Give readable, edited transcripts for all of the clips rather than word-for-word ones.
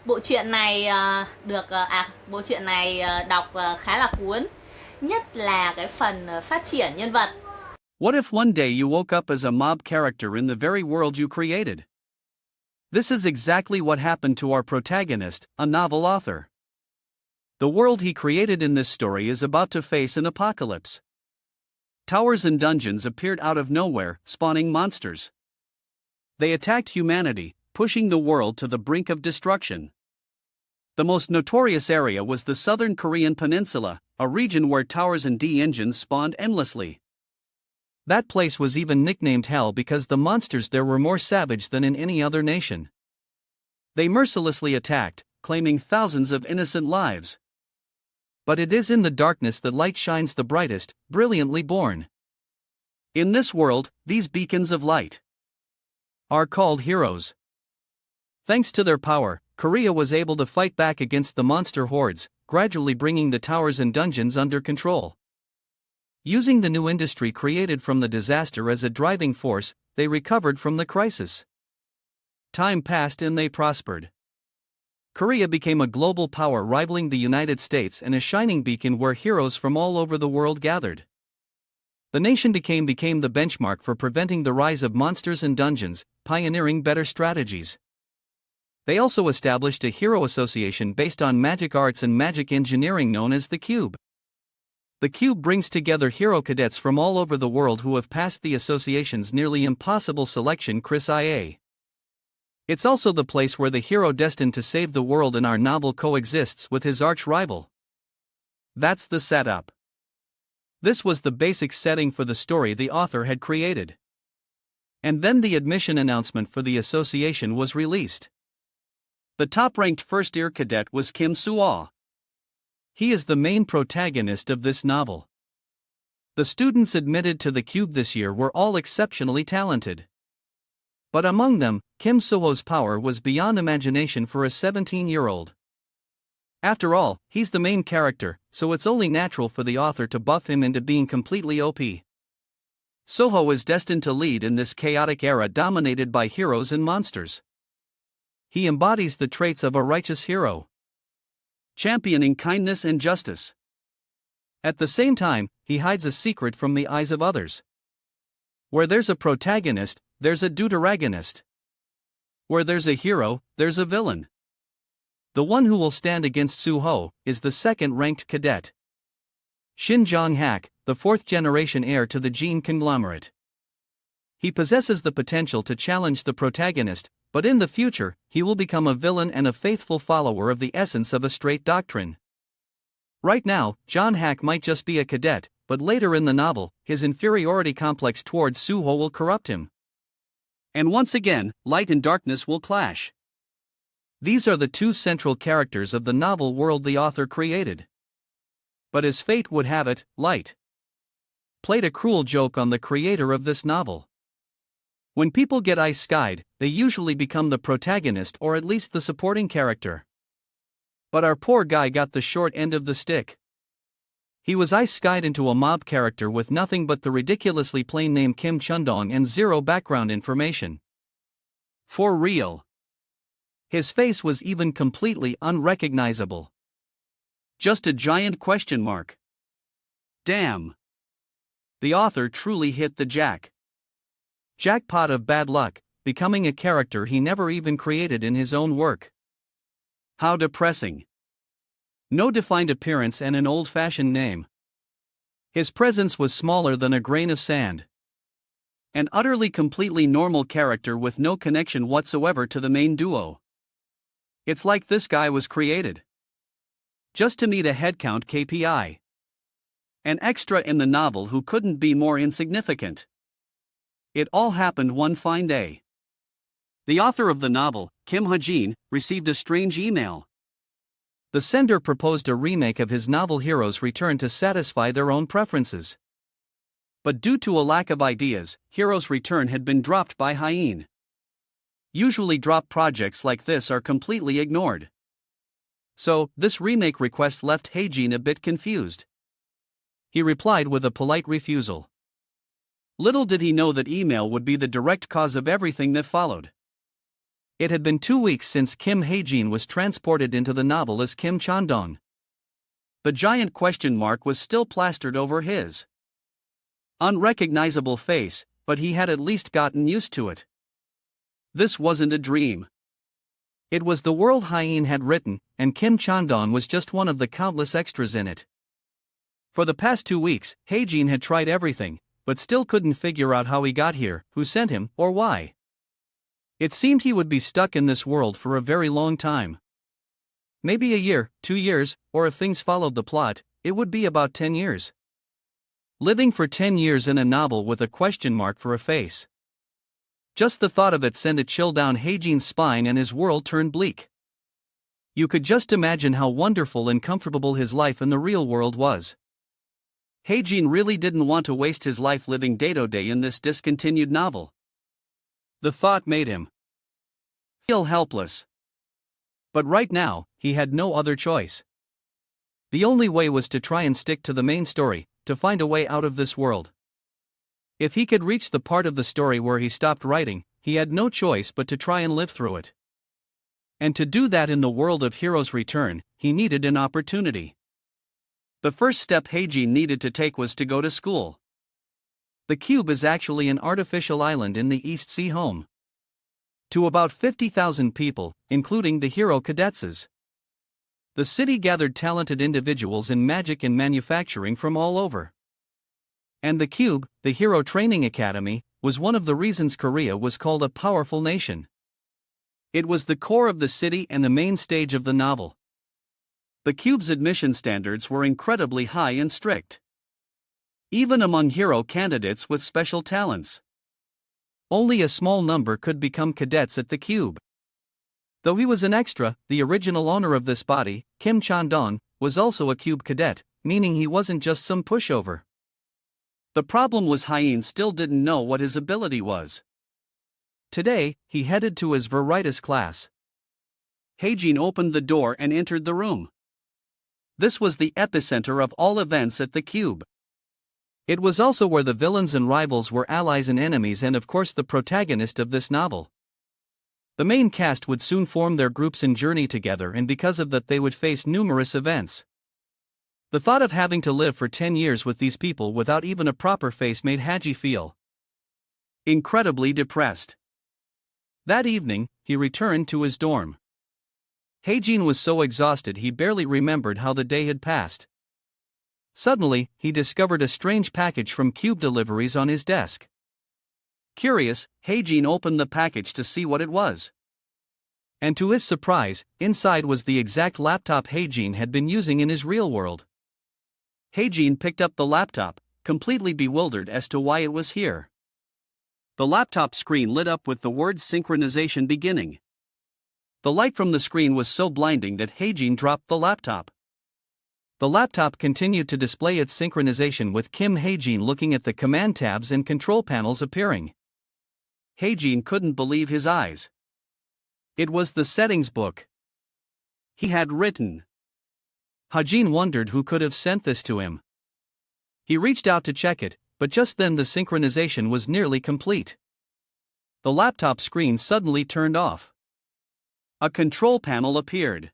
Bộ truyện này bộ truyện này đọc khá là cuốn, nhất là cái phần phát triển nhân vật. What if one day you woke up as a mob character in the very world you created? This is exactly what happened to our protagonist, a novel author. The world he created in this story is about to face an apocalypse. Towers and dungeons appeared out of nowhere, spawning monsters. They attacked humanity, pushing the world to the brink of destruction. The most notorious area was the southern Korean peninsula, a region where towers and D-engines spawned endlessly. That place was even nicknamed Hell because the monsters there were more savage than in any other nation. They mercilessly attacked, claiming thousands of innocent lives. But it is in the darkness that light shines the brightest, brilliantly born. In this world, these beacons of light are called heroes. Thanks to their power, Korea was able to fight back against the monster hordes, gradually bringing the towers and dungeons under control. Using the new industry created from the disaster as a driving force, they recovered from the crisis. Time passed and they prospered. Korea became a global power rivaling the United States and a shining beacon where heroes from all over the world gathered. The nation became the benchmark for preventing the rise of monsters and dungeons, pioneering better strategies. They also established a hero association based on magic arts and magic engineering known as the Cube. The Cube brings together hero cadets from all over the world who have passed the association's nearly impossible selection IA. It's also the place where the hero destined to save the world in our novel coexists with his arch-rival. That's the setup. This was the basic setting for the story the author had created. And then the admission announcement for the association was released. The top-ranked first-year cadet was Kim Soo-ah. He is the main protagonist of this novel. The students admitted to the Cube this year were all exceptionally talented. But among them, Kim Soo-ho's power was beyond imagination for a 17-year-old. After all, he's the main character, so it's only natural for the author to buff him into being completely OP. Soo-ho is destined to lead in this chaotic era dominated by heroes and monsters. He embodies the traits of a righteous hero, championing kindness and justice. At the same time, he hides a secret from the eyes of others. Where there's a protagonist, there's a deuteragonist. Where there's a hero, there's a villain. The one who will stand against Soo-ho is the second-ranked cadet, Shin Jong-hak, the fourth-generation heir to the Jin conglomerate. He possesses the potential to challenge the protagonist, but in the future, he will become a villain and a faithful follower of the essence of a straight doctrine. Right now, Jong-hak might just be a cadet, but later in the novel, his inferiority complex towards Soo-ho will corrupt him. And once again, light and darkness will clash. These are the two central characters of the novel world the author created. But as fate would have it, Light played a cruel joke on the creator of this novel. When people get ice-skied, they usually become the protagonist or at least the supporting character. But our poor guy got the short end of the stick. He was ice-skied into a mob character with nothing but the ridiculously plain name Kim Chundong and zero background information. For real. His face was even completely unrecognizable. Just a giant question mark. Damn. The author truly hit the jackpot of bad luck, becoming a character he never even created in his own work. How depressing. No defined appearance and an old-fashioned name. His presence was smaller than a grain of sand. An utterly completely normal character with no connection whatsoever to the main duo. It's like this guy was created just to meet a headcount KPI. An extra in the novel who couldn't be more insignificant. It all happened one fine day. The author of the novel, Kim Ha-jin, received a strange email. The sender proposed a remake of his novel Heroes Return to satisfy their own preferences. But due to a lack of ideas, Heroes Return had been dropped by Hyene. Usually drop projects like this are completely ignored. So, this remake request left Ha-jin a bit confused. He replied with a polite refusal. Little did he know that email would be the direct cause of everything that followed. It had been 2 weeks since Kim Hae-jin was transported into the novel as Kim Chan-dong. The giant question mark was still plastered over his unrecognizable face, but he had at least gotten used to it. This wasn't a dream. It was the world Hyene had written, and Kim Chan-dong was just one of the countless extras in it. For the past 2 weeks, Hae-jin had tried everything, but still couldn't figure out how he got here, who sent him, or why. It seemed he would be stuck in this world for a very long time. Maybe a year, 2 years, or if things followed the plot, it would be about 10 years. Living for 10 years in a novel with a question mark for a face. Just the thought of it sent a chill down Hae-jin's spine and his world turned bleak. You could just imagine how wonderful and comfortable his life in the real world was. Hae-jin really didn't want to waste his life living day-to-day in this discontinued novel. The thought made him feel helpless. But right now, he had no other choice. The only way was to try and stick to the main story, to find a way out of this world. If he could reach the part of the story where he stopped writing, he had no choice but to try and live through it. And to do that in the world of Heroes Return, he needed an opportunity. The first step Hae-jin needed to take was to go to school. The cube is actually an artificial island in the East Sea home to about 50,000 people, including the hero cadetses. The city gathered talented individuals in magic and manufacturing from all over. And the cube, the Hero Training Academy, was one of the reasons Korea was called a powerful nation. It was the core of the city and the main stage of the novel. The cube's admission standards were incredibly high and strict, even among hero candidates with special talents. Only a small number could become cadets at the cube. Though he was an extra, the original owner of this body, Kim Chan-dong, was also a cube cadet, meaning he wasn't just some pushover. The problem was Hyene still didn't know what his ability was. Today, he headed to his Veritas class. Hae-jin opened the door and entered the room. This was the epicenter of all events at the cube. It was also where the villains and rivals were allies and enemies, and of course the protagonist of this novel. The main cast would soon form their groups and journey together, and because of that they would face numerous events. The thought of having to live for 10 years with these people without even a proper face made Haji feel incredibly depressed. That evening, he returned to his dorm. Hae-jin was so exhausted he barely remembered how the day had passed. Suddenly, he discovered a strange package from Cube Deliveries on his desk. Curious, Hae-jin opened the package to see what it was. And to his surprise, inside was the exact laptop Hae-jin had been using in his real world. Hae-jin picked up the laptop, completely bewildered as to why it was here. The laptop screen lit up with the words synchronization beginning. The light from the screen was so blinding that Hae-jin dropped the laptop. The laptop continued to display its synchronization with Kim Hae-jin looking at the command tabs and control panels appearing. Hae-jin couldn't believe his eyes. It was the settings book he had written. Hae-jin wondered who could have sent this to him. He reached out to check it, but just then the synchronization was nearly complete. The laptop screen suddenly turned off. A control panel appeared.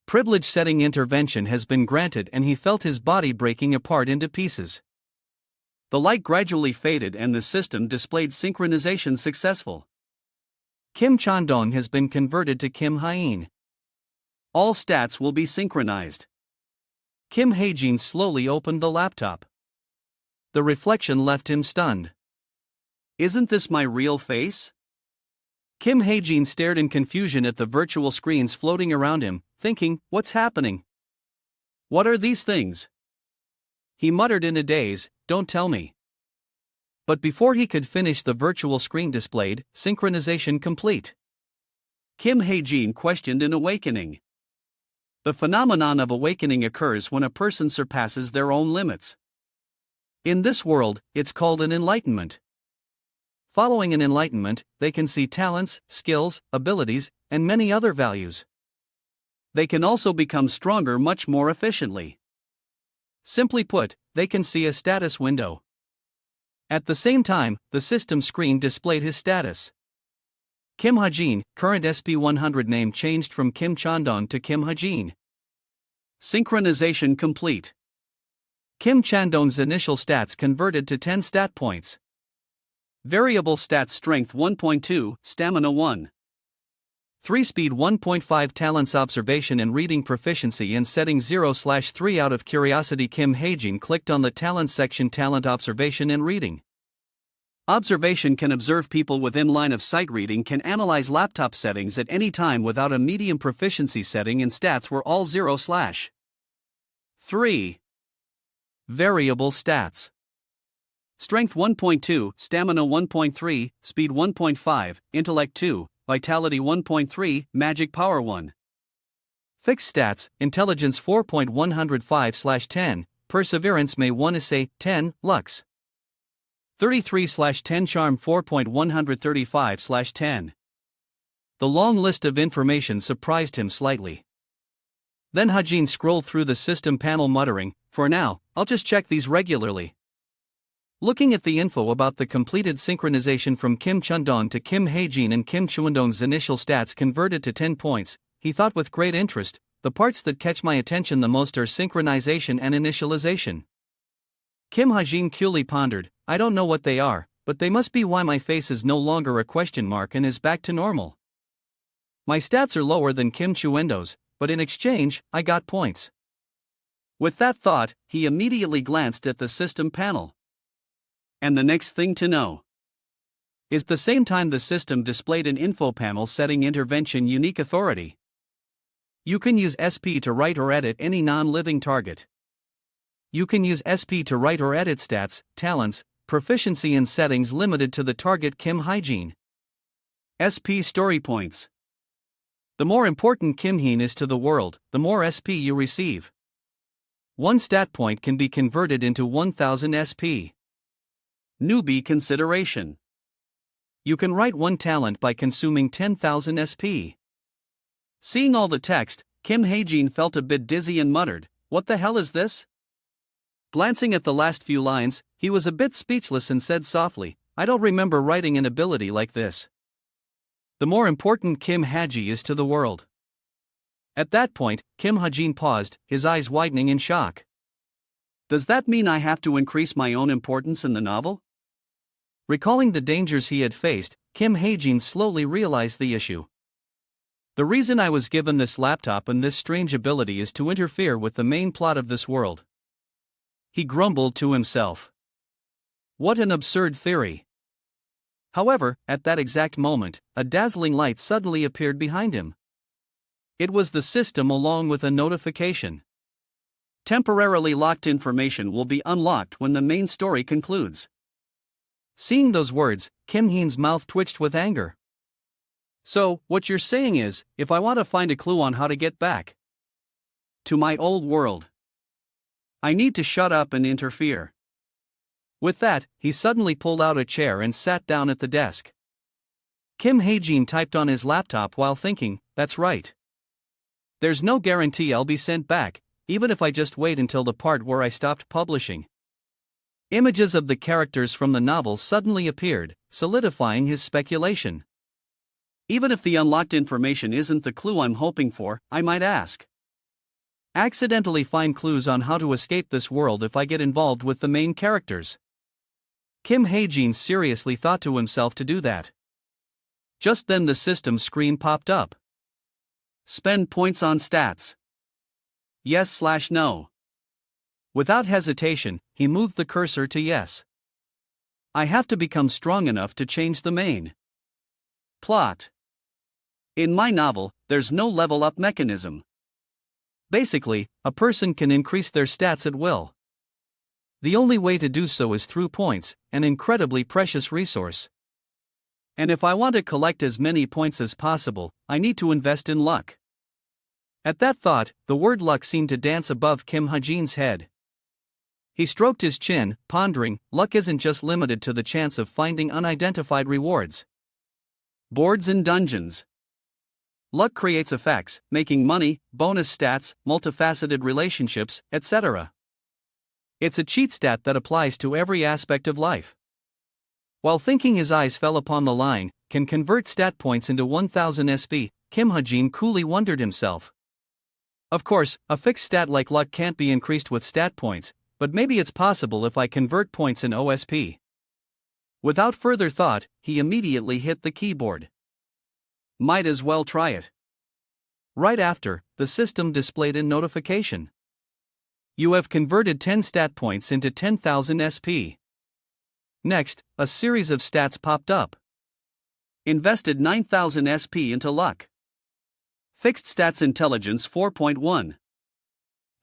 Privilege setting intervention has been granted, and he felt his body breaking apart into pieces. The light gradually faded and the system displayed synchronization successful. Kim Chan-dong has been converted to Kim Hyene. All stats will be synchronized. Kim Hae-jin slowly opened the laptop. The reflection left him stunned. Isn't this my real face? Kim Hae-jin stared in confusion at the virtual screens floating around him, thinking, what's happening? What are these things? He muttered in a daze, don't tell me. But before he could finish, the virtual screen displayed, synchronization complete. Kim Hae-jin questioned an awakening. The phenomenon of awakening occurs when a person surpasses their own limits. In this world, it's called an enlightenment. Following an enlightenment, they can see talents, skills, abilities, and many other values. They can also become stronger much more efficiently. Simply put, they can see a status window. At the same time, the system screen displayed his status. Kim Hajin, current SP100 name changed from Kim Chandong to Kim Hajin. Synchronization complete. Kim Chandong's initial stats converted to 10 stat points. Variable stats: strength 1.2, stamina 1. 3 speed 1.5 talents observation and reading proficiency in setting 0/3 out of curiosity. Kim Hajin clicked on the talent section, talent observation and reading. Observation can observe people within line of sight. Reading can analyze laptop settings at any time without a medium proficiency setting, and stats were all 0/3. Variable stats: strength 1.2, stamina 1.3, speed 1.5, intellect 2, vitality 1.3, magic power 1. Fixed stats: intelligence 4.105/10, perseverance may 1 say 10, lux 33/10, charm 4.135/10. The long list of information surprised him slightly. Then Hajin scrolled through the system panel, muttering, "For now, I'll just check these regularly." Looking at the info about the completed synchronization from Kim Chandong to Kim Hajin and Kim Chandong's initial stats converted to 10 points, he thought with great interest, "The parts that catch my attention the most are synchronization and initialization." Kim Hajin coolly pondered, "I don't know what they are, but they must be why my face is no longer a question mark and is back to normal. My stats are lower than Kim Chuendo's, but in exchange, I got points." With that thought, he immediately glanced at the system panel. And the next thing to know is, at the same time the system displayed an info panel setting intervention unique authority. You can use SP to write or edit any non-living target. You can use SP to write or edit stats, talents, proficiency and settings limited to the target Kim Hajin. SP story points. The more important Kim Heen is to the world, the more SP you receive. 1 stat point can be converted into 1000 SP. Newbie consideration. You can write 1 talent by consuming 10,000 SP. Seeing all the text, Kim Hajin felt a bit dizzy and muttered, "What the hell is this?" Glancing at the last few lines, he was a bit speechless and said softly, "I don't remember writing an ability like this. The more important Kim Haji is to the world." At that point, Kim Hajin paused, his eyes widening in shock. Does that mean I have to increase my own importance in the novel? Recalling the dangers he had faced, Kim Hajin slowly realized the issue. The reason I was given this laptop and this strange ability is to interfere with the main plot of this world. He grumbled to himself. What an absurd theory. However, at that exact moment, a dazzling light suddenly appeared behind him. It was the system along with a notification. Temporarily locked information will be unlocked when the main story concludes. Seeing those words, Kim Heen's mouth twitched with anger. So, what you're saying is, if I want to find a clue on how to get back to my old world, I need to shut up and interfere. With that, he suddenly pulled out a chair and sat down at the desk. Kim Hajin typed on his laptop while thinking, "That's right. There's no guarantee I'll be sent back, even if I just wait until the part where I stopped publishing." Images of the characters from the novel suddenly appeared, solidifying his speculation. Even if the unlocked information isn't the clue I'm hoping for, I might accidentally find clues on how to escape this world if I get involved with the main characters. Kim Hajin seriously thought to himself to do that. Just then the system screen popped up. Spend points on stats. Yes/no. Without hesitation, he moved the cursor to yes. I have to become strong enough to change the main plot. In my novel, there's no level up mechanism. Basically, a person can increase their stats at will. The only way to do so is through points, an incredibly precious resource. And if I want to collect as many points as possible, I need to invest in luck. At that thought, the word luck seemed to dance above Kim Hajin's head. He stroked his chin, pondering, luck isn't just limited to the chance of finding unidentified rewards, boards and dungeons. Luck creates effects, making money, bonus stats, multifaceted relationships, etc. It's a cheat stat that applies to every aspect of life. While thinking, his eyes fell upon the line, can convert stat points into 1000 SP, Kim Ha-jin coolly wondered himself. Of course, a fixed stat like luck can't be increased with stat points, but maybe it's possible if I convert points in OSP. Without further thought, he immediately hit the keyboard. Might as well try it. Right after, the system displayed a notification. You have converted 10 stat points into 10,000 SP. Next, a series of stats popped up. Invested 9,000 SP into luck. Fixed stats intelligence 4.1.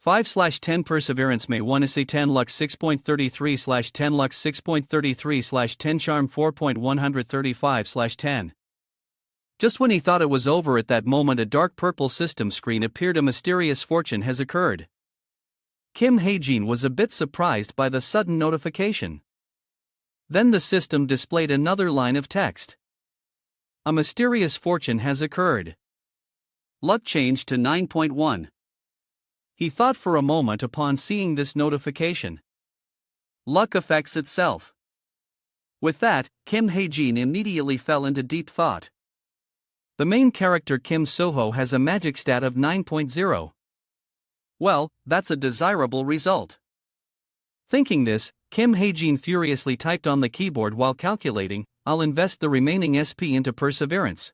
5/10 perseverance may 1 say 10 luck 6.33/10 luck 6.33/10 charm 4.135/10. Just when he thought it was over at that moment, a dark purple system screen appeared. A mysterious fortune has occurred. Kim Ha-jin was a bit surprised by the sudden notification. Then the system displayed another line of text. A mysterious fortune has occurred. Luck changed to 9.1. He thought for a moment upon seeing this notification. Luck affects itself. With that, Kim Ha-jin immediately fell into deep thought. The main character Kim Soho has a magic stat of 9.0. Well, that's a desirable result. Thinking this, Kim Ha-jin furiously typed on the keyboard while calculating, I'll invest the remaining SP into perseverance.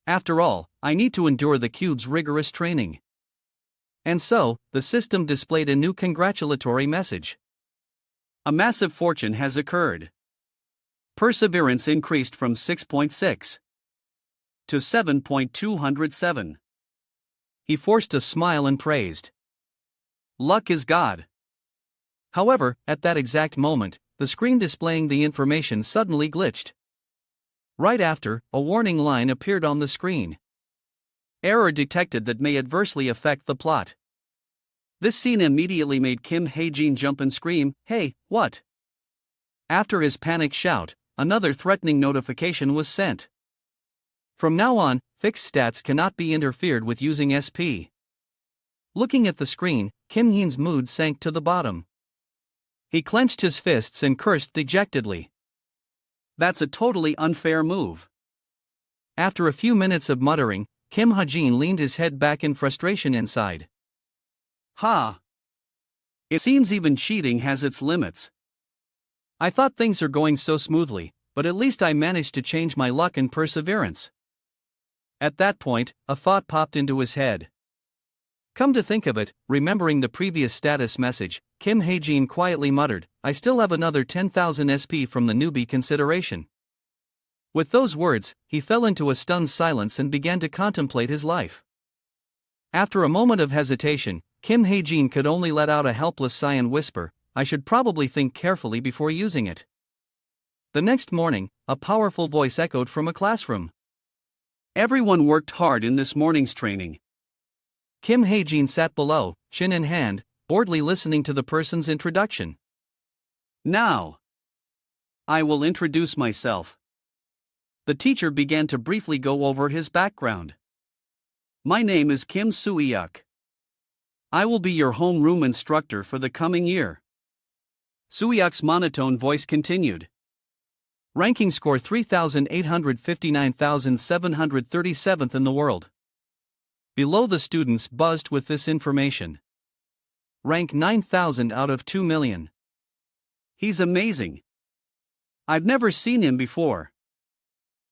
After all, I need to endure the cube's rigorous training. And so, the system displayed a new congratulatory message. A massive fortune has occurred. Perseverance increased from 6.6 to 7.207. He forced a smile and praised. Luck is God. However, at that exact moment, the screen displaying the information suddenly glitched. Right after, a warning line appeared on the screen. Error detected that may adversely affect the plot. This scene immediately made Kim Ha-jin jump and scream, "Hey, what?" After his panicked shout, another threatening notification was sent. From now on, fixed stats cannot be interfered with using SP. Looking at the screen, Kim Ha-jin's mood sank to the bottom. He clenched his fists and cursed dejectedly. That's a totally unfair move. After a few minutes of muttering, Kim Ha-jin leaned his head back in frustration and sighed. It seems even cheating has its limits. I thought things are going so smoothly, but at least I managed to change my luck and perseverance. At that point, a thought popped into his head. Come to think of it, remembering the previous status message, Kim Ha-jin quietly muttered, I still have another 10,000 SP from the newbie consideration. With those words, he fell into a stunned silence and began to contemplate his life. After a moment of hesitation, Kim Ha-jin could only let out a helpless sigh and whisper, I should probably think carefully before using it. The next morning, a powerful voice echoed from a classroom. Everyone worked hard in this morning's training. Kim Ha-jin sat below, chin in hand, boredly listening to the person's introduction. Now, I will introduce myself. The teacher began to briefly go over his background. My name is Kim Soo-hyuk. I will be your homeroom instructor for the coming year. Soo-hyuk's monotone voice continued. Ranking score 3,859,737th in the world. Below the students buzzed with this information. Rank 9,000 out of 2 million. He's amazing. I've never seen him before.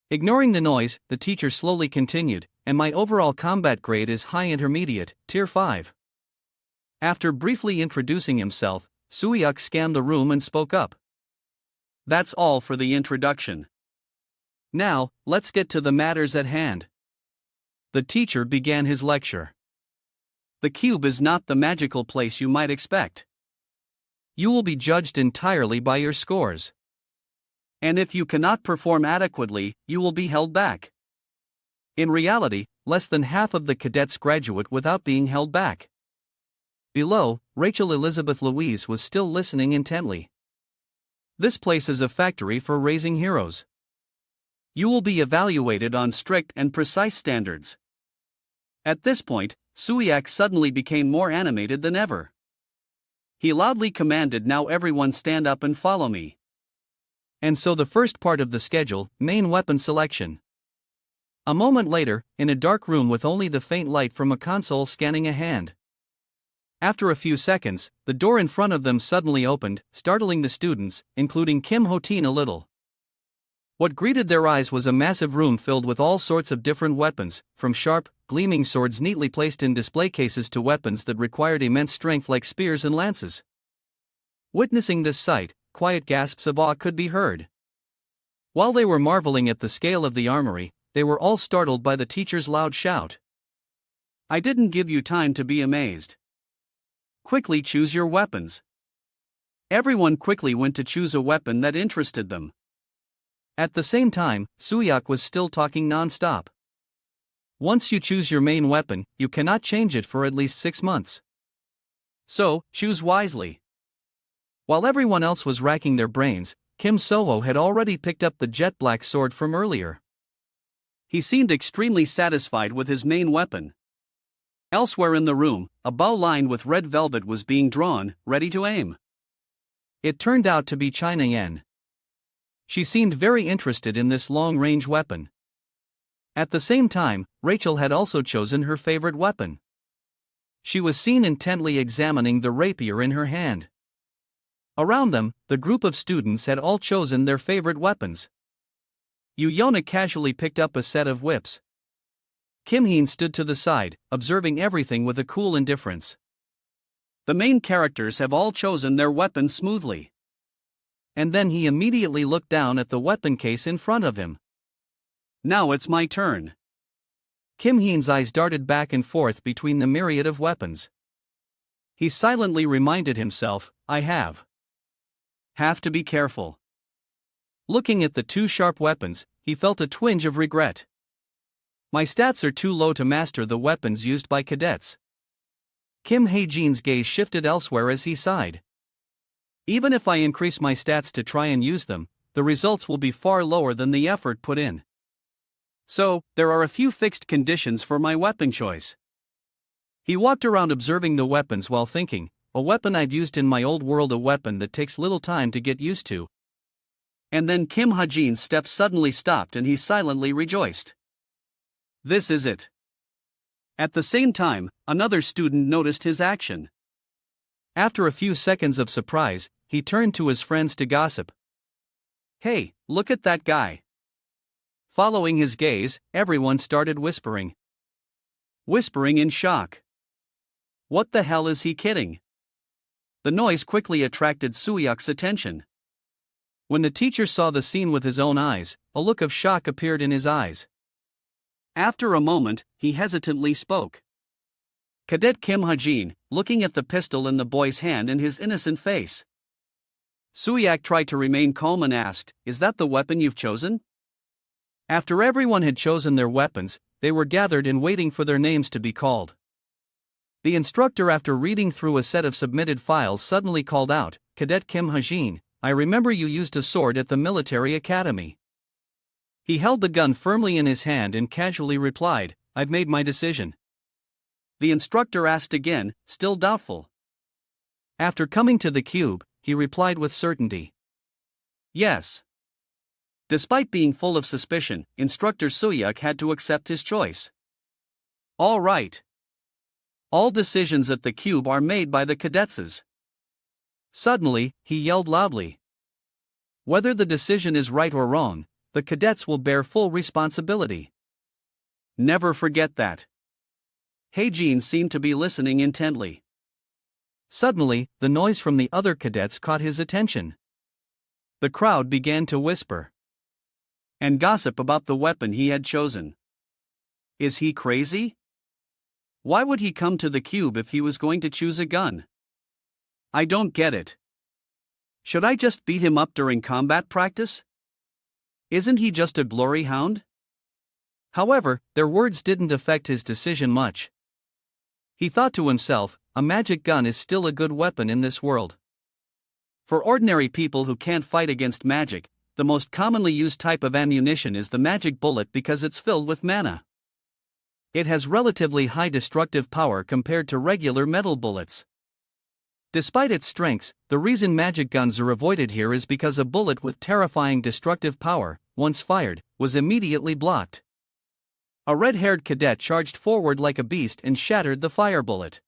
Ignoring the noise, the teacher slowly continued, and my overall combat grade is high intermediate, tier 5. After briefly introducing himself, Soo-hyuk scanned the room and spoke up. That's all for the introduction. Now, let's get to the matters at hand. The teacher began his lecture. The cube is not the magical place you might expect. You will be judged entirely by your scores. And if you cannot perform adequately, you will be held back. In reality, less than half of the cadets graduate without being held back. Below, Rachel Elizabeth Louise was still listening intently. This place is a factory for raising heroes. You will be evaluated on strict and precise standards. At this point, Soo-hyuk suddenly became more animated than ever. He loudly commanded, now everyone stand up and follow me. And so the first part of the schedule, main weapon selection. A moment later, in a dark room with only the faint light from a console scanning a hand. After a few seconds, the door in front of them suddenly opened, startling the students, including Kim Ho-teen a little. What greeted their eyes was a massive room filled with all sorts of different weapons, from sharp, gleaming swords neatly placed in display cases to weapons that required immense strength like spears and lances. Witnessing this sight, quiet gasps of awe could be heard. While they were marveling at the scale of the armory, they were all startled by the teacher's loud shout. "I didn't give you time to be amazed. Quickly choose your weapons." Everyone quickly went to choose a weapon that interested them. At the same time, Suyak was still talking non-stop. Once you choose your main weapon, you cannot change it for at least 6 months. So, choose wisely. While everyone else was racking their brains, Kim Soho had already picked up the jet black sword from earlier. He seemed extremely satisfied with his main weapon. Elsewhere in the room, a bow lined with red velvet was being drawn, ready to aim. It turned out to be China Yen. She seemed very interested in this long-range weapon. At the same time, Rachel had also chosen her favorite weapon. She was seen intently examining the rapier in her hand. Around them, the group of students had all chosen their favorite weapons. Yuna casually picked up a set of whips. Kim Heen stood to the side, observing everything with a cool indifference. The main characters have all chosen their weapons smoothly. And then he immediately looked down at the weapon case in front of him. Now it's my turn. Kim Heen's eyes darted back and forth between the myriad of weapons. He silently reminded himself, I have to be careful. Looking at the 2 sharp weapons, he felt a twinge of regret. My stats are too low to master the weapons used by cadets. Kim Hae-jin's gaze shifted elsewhere as he sighed. Even if I increase my stats to try and use them, the results will be far lower than the effort put in. So, there are a few fixed conditions for my weapon choice. He walked around observing the weapons while thinking, a weapon I'd used in my old world, a weapon that takes little time to get used to. And then Kim Ha-jin's steps suddenly stopped and he silently rejoiced. This is it. At the same time, another student noticed his action. After a few seconds of surprise, he turned to his friends to gossip. Hey, look at that guy. Following his gaze, everyone started whispering. Whispering in shock. What the hell is he kidding? The noise quickly attracted Suyak's attention. When the teacher saw the scene with his own eyes, a look of shock appeared in his eyes. After a moment, he hesitantly spoke. Cadet Kim Ha-jin, looking at the pistol in the boy's hand and his innocent face. Suyak tried to remain calm and asked, Is that the weapon you've chosen? After everyone had chosen their weapons, they were gathered and waiting for their names to be called. The instructor, after reading through a set of submitted files, suddenly called out, Cadet Kim Ha-jin, I remember you used a sword at the military academy. He held the gun firmly in his hand and casually replied, I've made my decision. The instructor asked again, still doubtful. After coming to the cube, he replied with certainty. Yes. Despite being full of suspicion, Instructor Suyak had to accept his choice. All right. All decisions at the cube are made by the cadetses. Suddenly, he yelled loudly. Whether the decision is right or wrong, the cadets will bear full responsibility. Never forget that. Hae-jin seemed to be listening intently. Suddenly, the noise from the other cadets caught his attention. The crowd began to whisper and gossip about the weapon he had chosen. Is he crazy? Why would he come to the cube if he was going to choose a gun? I don't get it. Should I just beat him up during combat practice? Isn't he just a glory hound? However, their words didn't affect his decision much. He thought to himself, a magic gun is still a good weapon in this world. For ordinary people who can't fight against magic, the most commonly used type of ammunition is the magic bullet because it's filled with mana. It has relatively high destructive power compared to regular metal bullets. Despite its strengths, the reason magic guns are avoided here is because a bullet with terrifying destructive power, once fired, was immediately blocked. A red-haired cadet charged forward like a beast and shattered the fire bullet.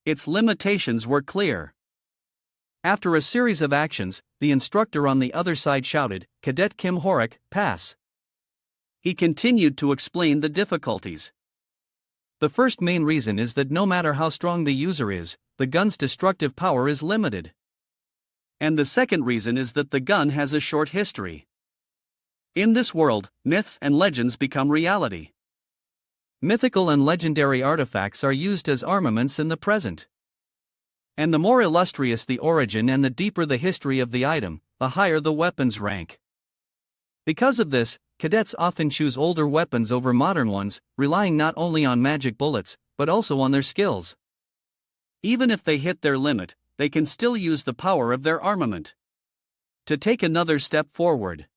Its limitations were clear. After a series of actions, the instructor on the other side shouted, "Cadet Kim Horik, pass." He continued to explain the difficulties. The first main reason is that no matter how strong the user is, the gun's destructive power is limited. And the second reason is that the gun has a short history. In this world, myths and legends become reality. Mythical and legendary artifacts are used as armaments in the present. And the more illustrious the origin and the deeper the history of the item, the higher the weapon's rank. Because of this, cadets often choose older weapons over modern ones, relying not only on magic bullets, but also on their skills. Even if they hit their limit, they can still use the power of their armament to take another step forward.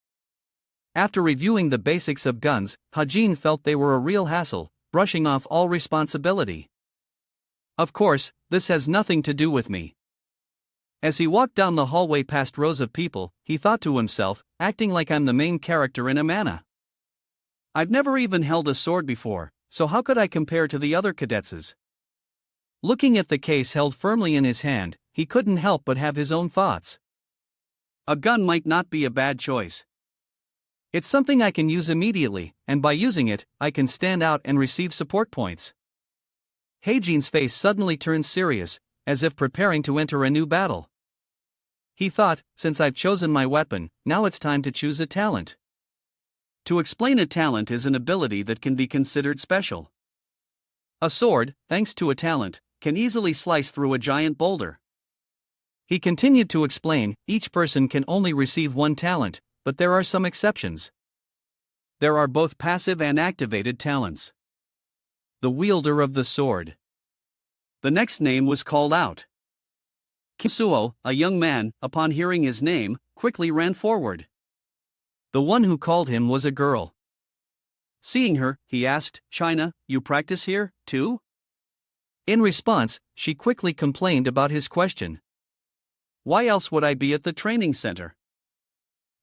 After reviewing the basics of guns, Hajin felt they were a real hassle, brushing off all responsibility. Of course, this has nothing to do with me. As he walked down the hallway past rows of people, he thought to himself, acting like I'm the main character in a manga. I've never even held a sword before, so how could I compare to the other cadetses? Looking at the case held firmly in his hand, he couldn't help but have his own thoughts. A gun might not be a bad choice. It's something I can use immediately, and by using it, I can stand out and receive support points. Heijin's face suddenly turned serious, as if preparing to enter a new battle. He thought, since I've chosen my weapon, now it's time to choose a talent. To explain a talent is an ability that can be considered special. A sword, thanks to a talent, can easily slice through a giant boulder. He continued to explain, each person can only receive one talent, but there are some exceptions. There are both passive and activated talents. The wielder of the sword. The next name was called out. Kisuo, a young man, upon hearing his name, quickly ran forward. The one who called him was a girl. Seeing her, he asked, "China, you practice here, too?" In response, she quickly complained about his question. "Why else would I be at the training center?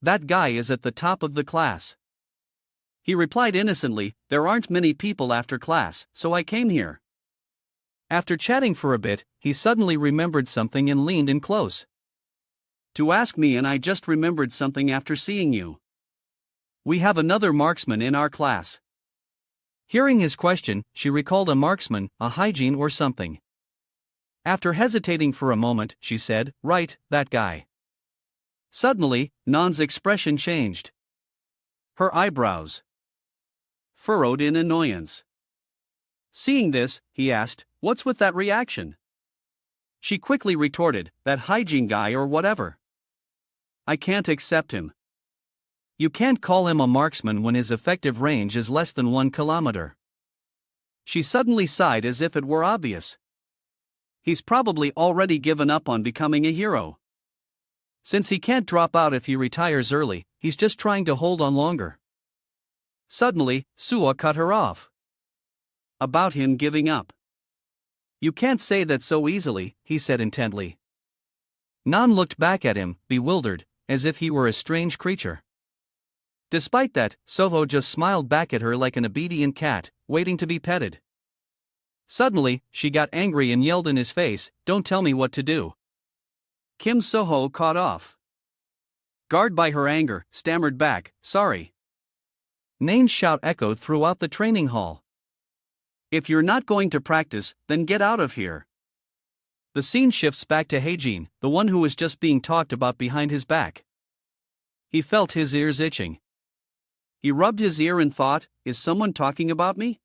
That guy is at the top of the class." He replied innocently, "There aren't many people after class, so I came here." After chatting for a bit, he suddenly remembered something and leaned in close. "To ask me, and I just remembered something after seeing you. We have another marksman in our class." Hearing his question, she recalled a marksman, a hygiene or something. After hesitating for a moment, she said, "Right, that guy." Suddenly, Nan's expression changed. Her eyebrows furrowed in annoyance. Seeing this, he asked, "What's with that reaction?" She quickly retorted, "That hygiene guy or whatever. I can't accept him. You can't call him a marksman when his effective range is less than 1 kilometer. She suddenly sighed as if it were obvious. He's probably already given up on becoming a hero. Since he can't drop out if he retires early, he's just trying to hold on longer. Suddenly, Suo cut her off. About him giving up. You can't say that so easily, he said intently. Nan looked back at him, bewildered, as if he were a strange creature. Despite that, Soho just smiled back at her like an obedient cat, waiting to be petted. Suddenly, she got angry and yelled in his face, "Don't tell me what to do." Kim Soho caught off guard by her anger, stammered back, "Sorry." Nane's shout echoed throughout the training hall. "If you're not going to practice, then get out of here." The scene shifts back to Heijin, the one who was just being talked about behind his back. He felt his ears itching. He rubbed his ear and thought, "Is someone talking about me?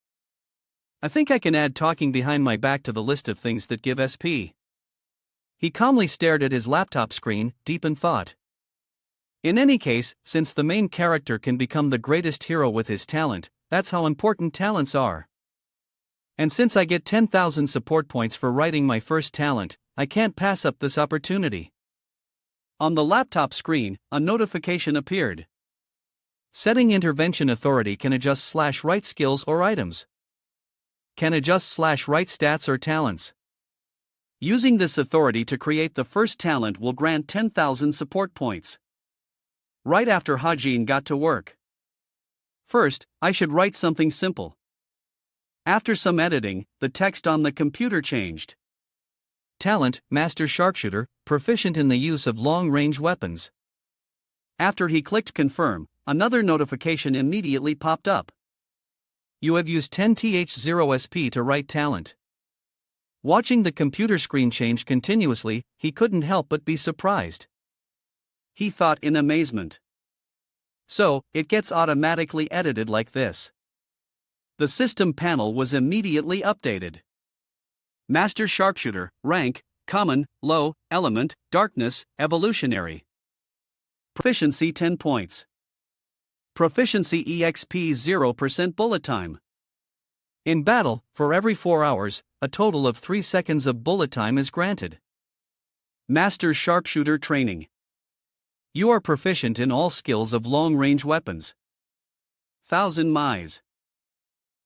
I think I can add talking behind my back to the list of things that give SP." He calmly stared at his laptop screen, deep in thought. In any case, since the main character can become the greatest hero with his talent, that's how important talents are. And since I get 10,000 support points for writing my first talent, I can't pass up this opportunity. On the laptop screen, a notification appeared. Setting intervention authority can adjust /write skills or items. Can adjust /write stats or talents. Using this authority to create the first talent will grant 10,000 support points. Right after Hajin got to work. First, I should write something simple. After some editing, the text on the computer changed. Talent, Master Sharpshooter, proficient in the use of long-range weapons. After he clicked confirm, another notification immediately popped up. You have used 10th0 SP to write talent. Watching the computer screen change continuously, he couldn't help but be surprised. He thought in amazement. So, it gets automatically edited like this. The system panel was immediately updated. Master Sharpshooter, rank, common, low, element, darkness, evolutionary. Proficiency 10 points. Proficiency EXP 0% bullet time. In battle, for every 4 hours, a total of 3 seconds of bullet time is granted. Master Sharpshooter training. You are proficient in all skills of long-range weapons. 1000 miles.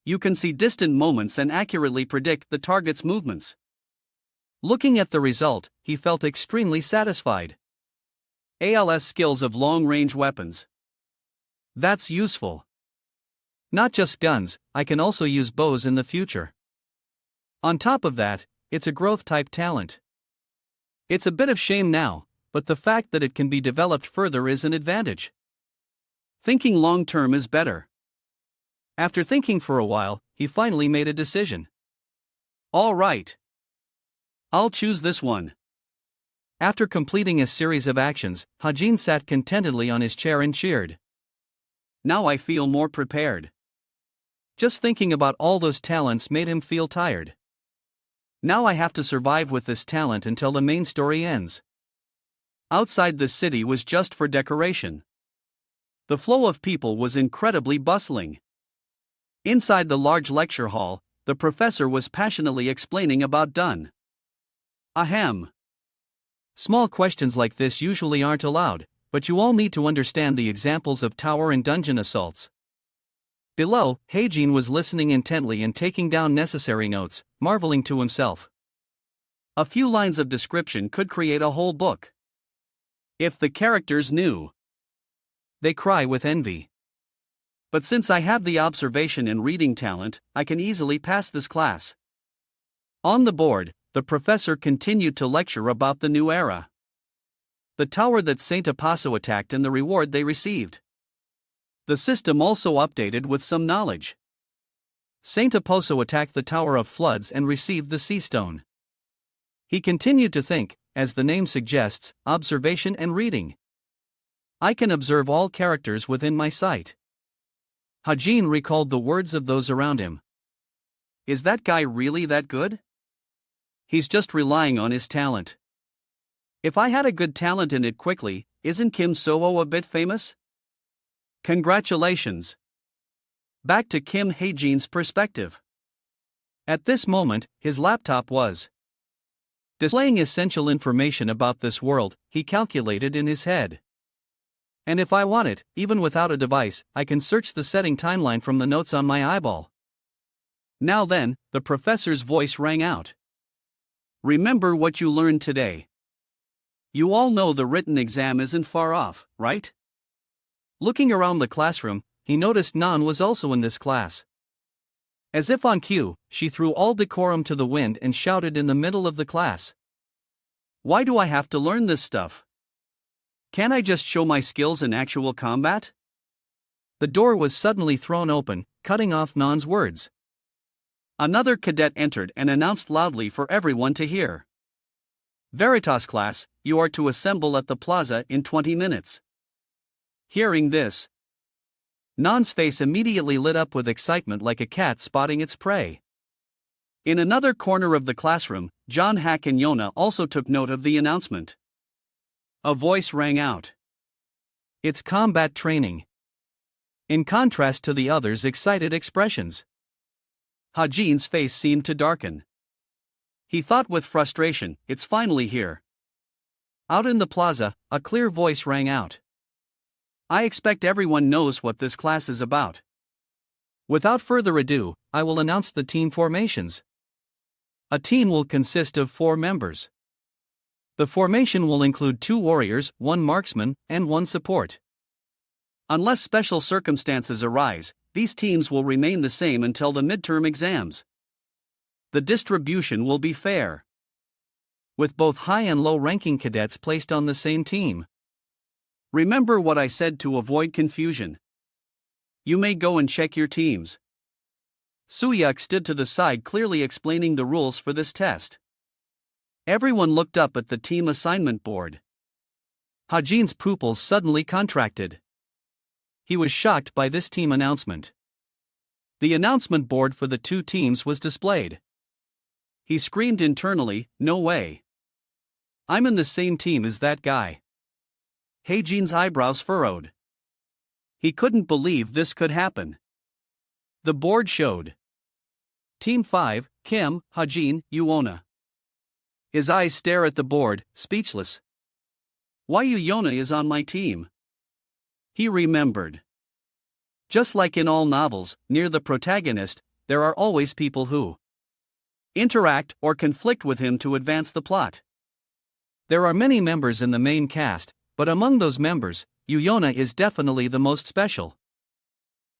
You can see distant moments and accurately predict the target's movements. Looking at the result, he felt extremely satisfied. ALS skills of long-range weapons. That's useful. Not just guns, I can also use bows in the future. On top of that, it's a growth-type talent. It's a bit of shame now, but the fact that it can be developed further is an advantage. Thinking long-term is better. After thinking for a while, he finally made a decision. All right. I'll choose this one. After completing a series of actions, Hajin sat contentedly on his chair and cheered. Now I feel more prepared. Just thinking about all those talents made him feel tired. Now I have to survive with this talent until the main story ends. Outside the city was just for decoration. The flow of people was incredibly bustling. Inside the large lecture hall, the professor was passionately explaining about done. Ahem. Small questions like this usually aren't allowed, but you all need to understand the examples of tower and dungeon assaults. Below, Heijin was listening intently and taking down necessary notes, marveling to himself. A few lines of description could create a whole book. If the characters knew. They cry with envy. But since I have the observation and reading talent, I can easily pass this class. On the board, the professor continued to lecture about the new era. The tower that Saint Apaso attacked and the reward they received. The system also updated with some knowledge. Saint Apaso attacked the Tower of Floods and received the Sea Stone. He continued to think, as the name suggests, observation and reading. I can observe all characters within my sight. Hajin recalled the words of those around him. Is that guy really that good? He's just relying on his talent. If I had a good talent in it quickly, isn't Kim So-ho a bit famous? Congratulations. Back to Kim Hae-jin's perspective. At this moment, his laptop was displaying essential information about this world, he calculated in his head. And if I want it, even without a device, I can search the setting timeline from the notes on my eyeball. Now then, the professor's voice rang out. Remember what you learned today. You all know the written exam isn't far off, right? Looking around the classroom, he noticed Nan was also in this class. As if on cue, she threw all decorum to the wind and shouted in the middle of the class. Why do I have to learn this stuff? Can't I just show my skills in actual combat? The door was suddenly thrown open, cutting off Nan's words. Another cadet entered and announced loudly for everyone to hear. Veritas class, you are to assemble at the plaza in 20 minutes. Hearing this, Nan's face immediately lit up with excitement like a cat spotting its prey. In another corner of the classroom, John Hack and Yona also took note of the announcement. A voice rang out. It's combat training. In contrast to the others' excited expressions, Hajin's face seemed to darken. He thought with frustration, it's finally here. Out in the plaza, a clear voice rang out. I expect everyone knows what this class is about. Without further ado, I will announce the team formations. A team will consist of 4 members. The formation will include 2 warriors, 1 marksman, and 1 support. Unless special circumstances arise, these teams will remain the same until the midterm exams. The distribution will be fair, with both high and low ranking cadets placed on the same team. Remember what I said to avoid confusion. You may go and check your teams. Suyak stood to the side, clearly explaining the rules for this test. Everyone looked up at the team assignment board. Hajin's pupils suddenly contracted. He was shocked by this team announcement. The announcement board for the 2 teams was displayed. He screamed internally, "No way! I'm in the same team as that guy." Hajin's eyebrows furrowed. He couldn't believe this could happen. The board showed Team 5, Kim, Hajin, Yuona. His eyes stare at the board, speechless. Why Yuona is on my team? He remembered. Just like in all novels, near the protagonist, there are always people who interact or conflict with him to advance the plot. There are many members in the main cast, but among those members, Yuona is definitely the most special.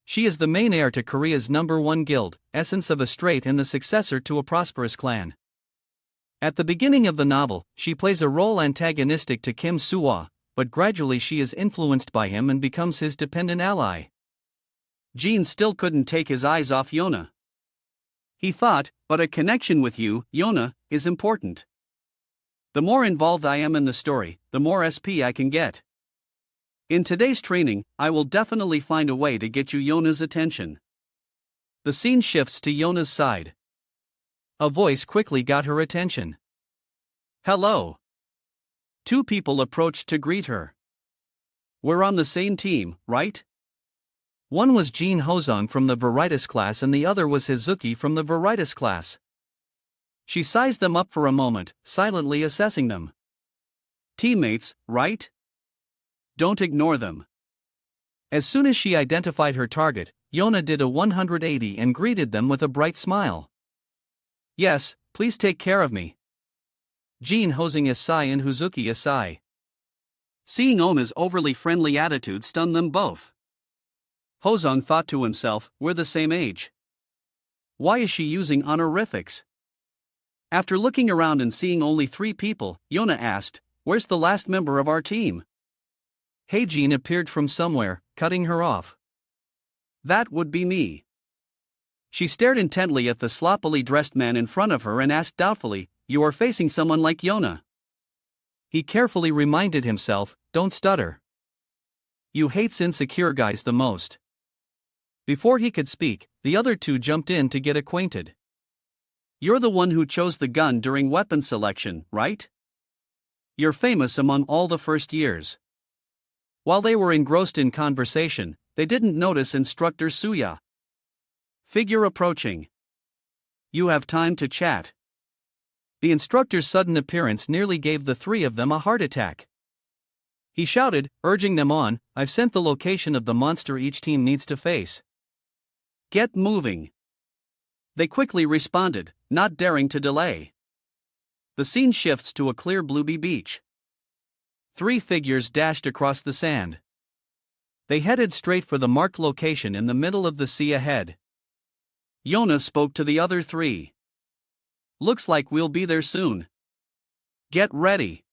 She is the main heir to Korea's #1 guild, essence of a straight and the successor to a prosperous clan. At the beginning of the novel, she plays a role antagonistic to Kim Soo-ah, but gradually she is influenced by him and becomes his dependent ally. Jin still couldn't take his eyes off Yuona. He thought, but a connection with you, Yuona, is important. The more involved I am in the story, the more SP I can get. In today's training, I will definitely find a way to get you Yuona's attention. The scene shifts to Yuona's side. A voice quickly got her attention. Hello. 2 people approached to greet her. We're on the same team, right? One was Jin Hozong from the Veritas class and the other was Hizuki from the Veritas class. She sized them up for a moment, silently assessing them. Teammates, right? Don't ignore them. As soon as she identified her target, Yuona did a 180 and greeted them with a bright smile. Yes, please take care of me. Jin Hozong Asai and Hizuki Asai. Seeing Ona's overly friendly attitude stunned them both. Hozong thought to himself, we're the same age. Why is she using honorifics? After looking around and seeing only 3 people, Yuona asked, where's the last member of our team? Hajin appeared from somewhere, cutting her off. That would be me. She stared intently at the sloppily dressed man in front of her and asked doubtfully, you are facing someone like Yuona. He carefully reminded himself, don't stutter. You hate insecure guys the most. Before he could speak, the other 2 jumped in to get acquainted. You're the one who chose the gun during weapon selection, right? You're famous among all the first years. While they were engrossed in conversation, they didn't notice instructor Suya. Figure approaching. You have time to chat. The instructor's sudden appearance nearly gave the 3 of them a heart attack. He shouted, urging them on, I've sent the location of the monster each team needs to face. Get moving. They quickly responded, not daring to delay. The scene shifts to a clear blueby beach. 3 figures dashed across the sand. They headed straight for the marked location in the middle of the sea ahead. Yuona spoke to the other 3. Looks like we'll be there soon. Get ready.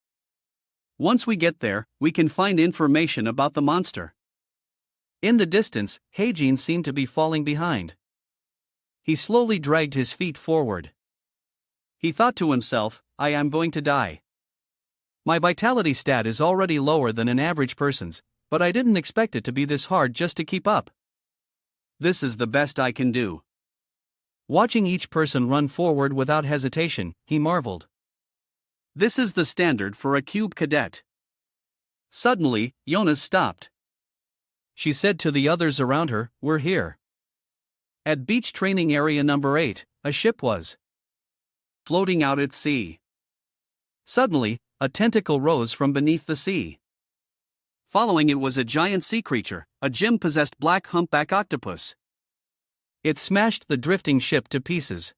Once we get there, we can find information about the monster. In the distance, Hajin seemed to be falling behind. He slowly dragged his feet forward. He thought to himself, I am going to die. My vitality stat is already lower than an average person's, but I didn't expect it to be this hard just to keep up. This is the best I can do. Watching each person run forward without hesitation, he marveled. This is the standard for a cube cadet. Suddenly, Yuona stopped. She said to the others around her, we're here. At beach training area number 8, a ship was floating out at sea. Suddenly, a tentacle rose from beneath the sea. Following it was a giant sea creature, a gem-possessed black humpback octopus. It smashed the drifting ship to pieces.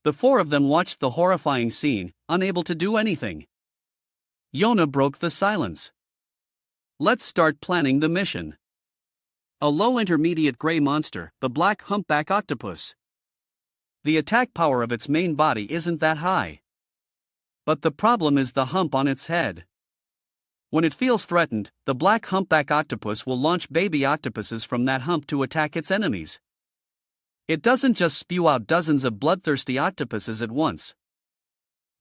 The four of them watched the horrifying scene, unable to do anything. Yona broke the silence. Let's start planning the mission. A low intermediate gray monster, the black humpback octopus. The attack power of its main body isn't that high. But the problem is the hump on its head. When it feels threatened, the black humpback octopus will launch baby octopuses from that hump to attack its enemies. It doesn't just spew out dozens of bloodthirsty octopuses at once.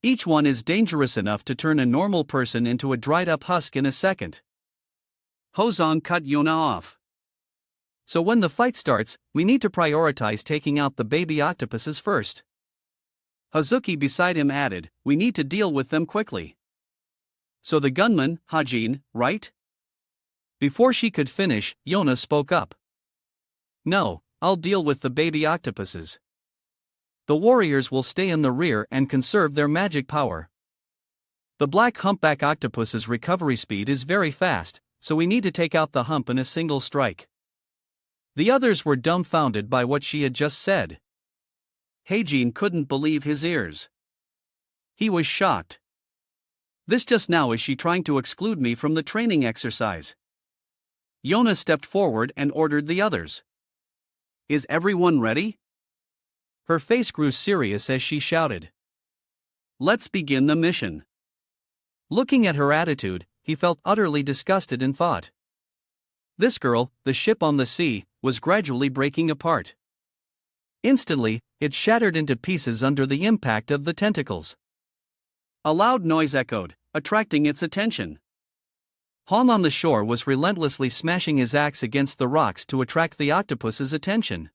Each one is dangerous enough to turn a normal person into a dried-up husk in a second. Hozong cut Yona off. So when the fight starts, we need to prioritize taking out the baby octopuses first. Hazuki beside him added, we need to deal with them quickly. So the gunman, Hajin, right? Before she could finish, Yona spoke up. No, I'll deal with the baby octopuses. The warriors will stay in the rear and conserve their magic power. The black humpback octopus's recovery speed is very fast, so we need to take out the hump in a single strike. The others were dumbfounded by what she had just said. Heijin couldn't believe his ears. He was shocked. This just now is she trying to exclude me from the training exercise? Yona stepped forward and ordered the others. Is everyone ready? Her face grew serious as she shouted. Let's begin the mission. Looking at her attitude, he felt utterly disgusted and thought. This girl, the ship on the sea, was gradually breaking apart. Instantly, it shattered into pieces under the impact of the tentacles. A loud noise echoed, attracting its attention. Hong on the shore was relentlessly smashing his axe against the rocks to attract the octopus's attention.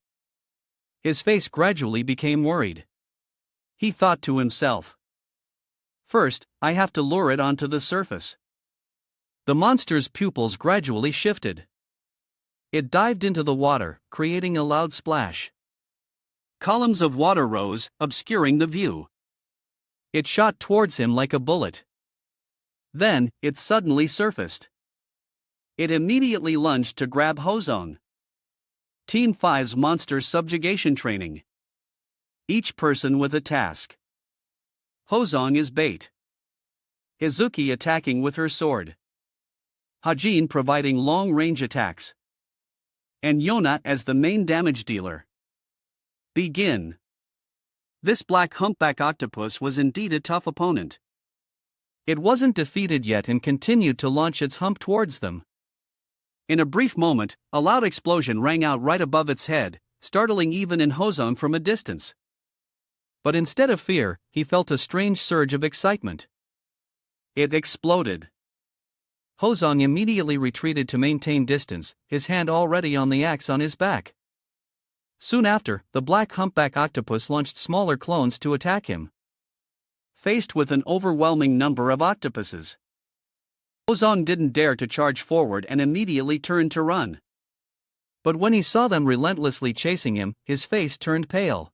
His face gradually became worried. He thought to himself. First, I have to lure it onto the surface. The monster's pupils gradually shifted. It dived into the water, creating a loud splash. Columns of water rose, obscuring the view. It shot towards him like a bullet. Then, it suddenly surfaced. It immediately lunged to grab Hozong. Team 5's monster subjugation training. Each person with a task. Hozong is bait. Izuki attacking with her sword. Hajin providing long-range attacks. And Yona as the main damage dealer. Begin. This black humpback octopus was indeed a tough opponent. It wasn't defeated yet and continued to launch its hump towards them. In a brief moment, a loud explosion rang out right above its head, startling even in Hozong from a distance. But instead of fear, he felt a strange surge of excitement. It exploded. Hozong immediately retreated to maintain distance, his hand already on the axe on his back. Soon after, the black humpback octopus launched smaller clones to attack him. Faced with an overwhelming number of octopuses, Hozong didn't dare to charge forward and immediately turned to run. But when he saw them relentlessly chasing him, his face turned pale.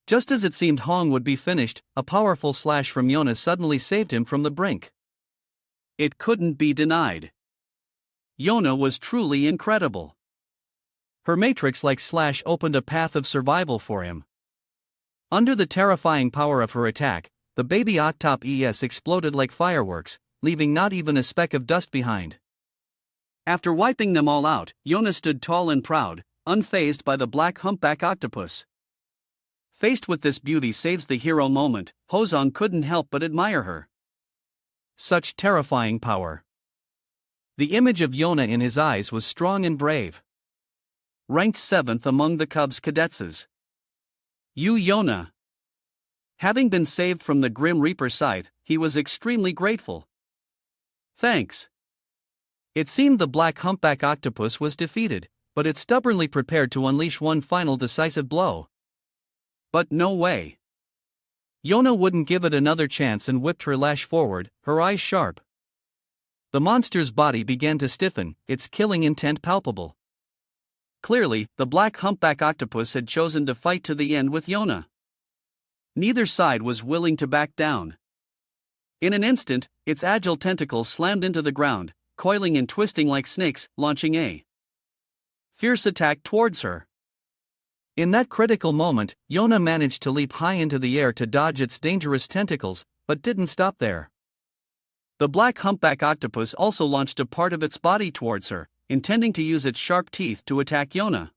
Just as it seemed Hong would be finished, a powerful slash from Yona suddenly saved him from the brink. It couldn't be denied. Yona was truly incredible. Her matrix-like slash opened a path of survival for him. Under the terrifying power of her attack, the baby octop exploded like fireworks, leaving not even a speck of dust behind. After wiping them all out, Yona stood tall and proud, unfazed by the black humpback octopus. Faced with this beauty saves the hero moment, Hozong couldn't help but admire her. Such terrifying power. The image of Yona in his eyes was strong and brave. Ranked 7th among the Cubs cadetses. Yona. Having been saved from the Grim Reaper scythe, he was extremely grateful. Thanks. It seemed the black humpback octopus was defeated, but it stubbornly prepared to unleash one final decisive blow. But no way. Yona wouldn't give it another chance and whipped her lash forward, her eyes sharp. The monster's body began to stiffen, its killing intent palpable. Clearly, the black humpback octopus had chosen to fight to the end with Yona. Neither side was willing to back down. In an instant, its agile tentacles slammed into the ground, coiling and twisting like snakes, launching a fierce attack towards her. In that critical moment, Yona managed to leap high into the air to dodge its dangerous tentacles, but didn't stop there. The black humpback octopus also launched a part of its body towards her, intending to use its sharp teeth to attack Yona.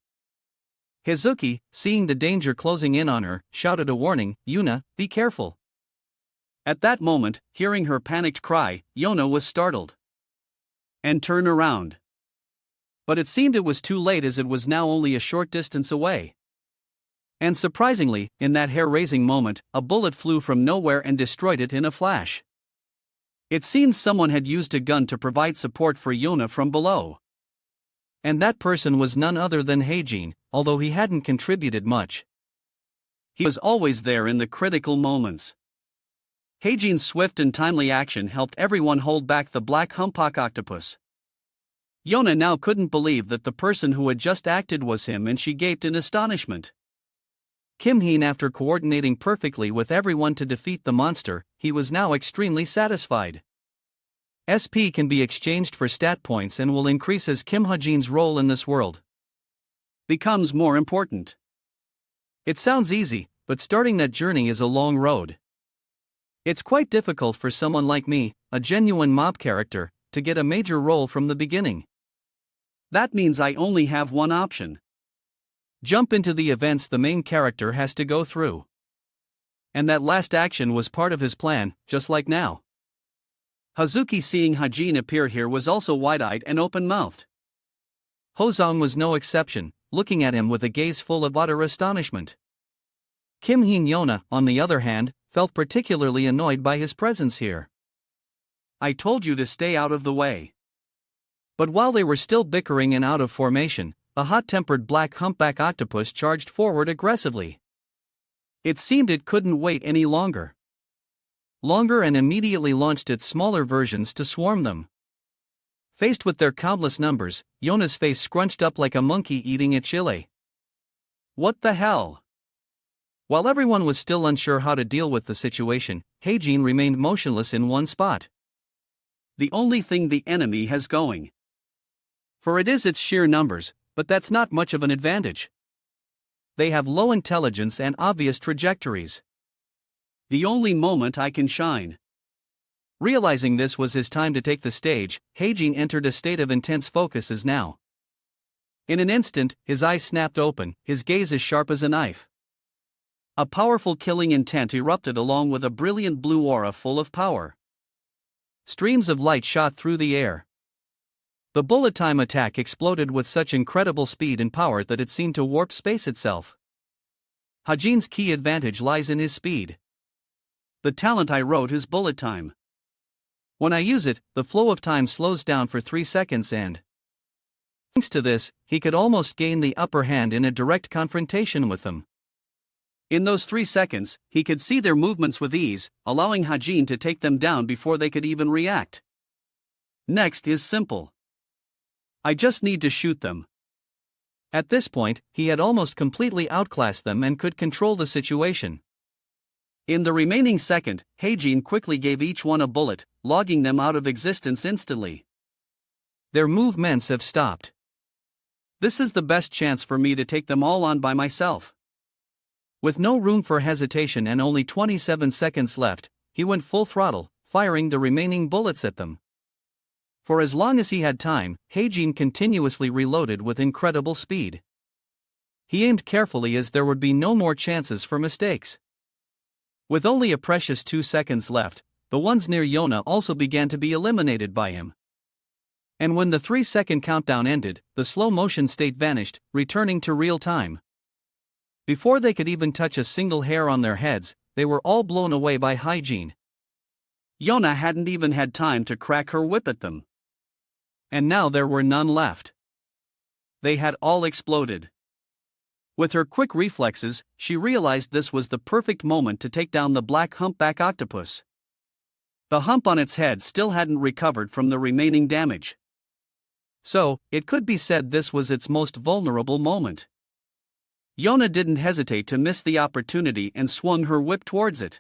Hazuki, seeing the danger closing in on her, shouted a warning, "Yuna, be careful." At that moment, hearing her panicked cry, Yona was startled and turned around. But it seemed it was too late, as it was now only a short distance away. And surprisingly, in that hair-raising moment, a bullet flew from nowhere and destroyed it in a flash. It seemed someone had used a gun to provide support for Yona from below. And that person was none other than Heijin, although he hadn't contributed much. He was always there in the critical moments. Heijin's swift and timely action helped everyone hold back the black humpback octopus. Yona now couldn't believe that the person who had just acted was him, and she gaped in astonishment. Kim-heen, after coordinating perfectly with everyone to defeat the monster, he was now extremely satisfied. SP can be exchanged for stat points and will increase as Kim Ha-jin's role in this world becomes more important. It sounds easy, but starting that journey is a long road. It's quite difficult for someone like me, a genuine mob character, to get a major role from the beginning. That means I only have one option: jump into the events the main character has to go through. And that last action was part of his plan, just like now. Hazuki, seeing Hajin appear here, was also wide-eyed and open-mouthed. Hozong was no exception, looking at him with a gaze full of utter astonishment. Kim-heen Yona, on the other hand, felt particularly annoyed by his presence here. "I told you to stay out of the way." But while they were still bickering and out of formation, a hot-tempered black humpback octopus charged forward aggressively. It seemed it couldn't wait any longer and immediately launched its smaller versions to swarm them. Faced with their countless numbers, Yona's face scrunched up like a monkey eating a chile. What the hell? While everyone was still unsure how to deal with the situation, Heijin remained motionless in one spot. The only thing the enemy has going for it is its sheer numbers, but that's not much of an advantage. They have low intelligence and obvious trajectories. The only moment I can shine. Realizing this was his time to take the stage, Heijin entered a state of intense focus as now. In an instant, his eyes snapped open, his gaze as sharp as a knife. A powerful killing intent erupted along with a brilliant blue aura full of power. Streams of light shot through the air. The bullet-time attack exploded with such incredible speed and power that it seemed to warp space itself. Hajin's key advantage lies in his speed. The talent I wrote is bullet time. When I use it, the flow of time slows down for 3 seconds, and thanks to this, he could almost gain the upper hand in a direct confrontation with them. In those 3 seconds, he could see their movements with ease, allowing Hajin to take them down before they could even react. Next is simple. I just need to shoot them. At this point, he had almost completely outclassed them and could control the situation. In the remaining second, Heijin quickly gave each one a bullet, logging them out of existence instantly. Their movements have stopped. This is the best chance for me to take them all on by myself. With no room for hesitation and only 27 seconds left, he went full throttle, firing the remaining bullets at them. For as long as he had time, Heijin continuously reloaded with incredible speed. He aimed carefully as there would be no more chances for mistakes. With only a precious 2 seconds left, the ones near Yona also began to be eliminated by him. And when the 3-second countdown ended, the slow-motion state vanished, returning to real time. Before they could even touch a single hair on their heads, they were all blown away by Heijin. Yona hadn't even had time to crack her whip at them. And now there were none left. They had all exploded. With her quick reflexes, she realized this was the perfect moment to take down the black humpback octopus. The hump on its head still hadn't recovered from the remaining damage. So, it could be said this was its most vulnerable moment. Yona didn't hesitate to miss the opportunity and swung her whip towards it.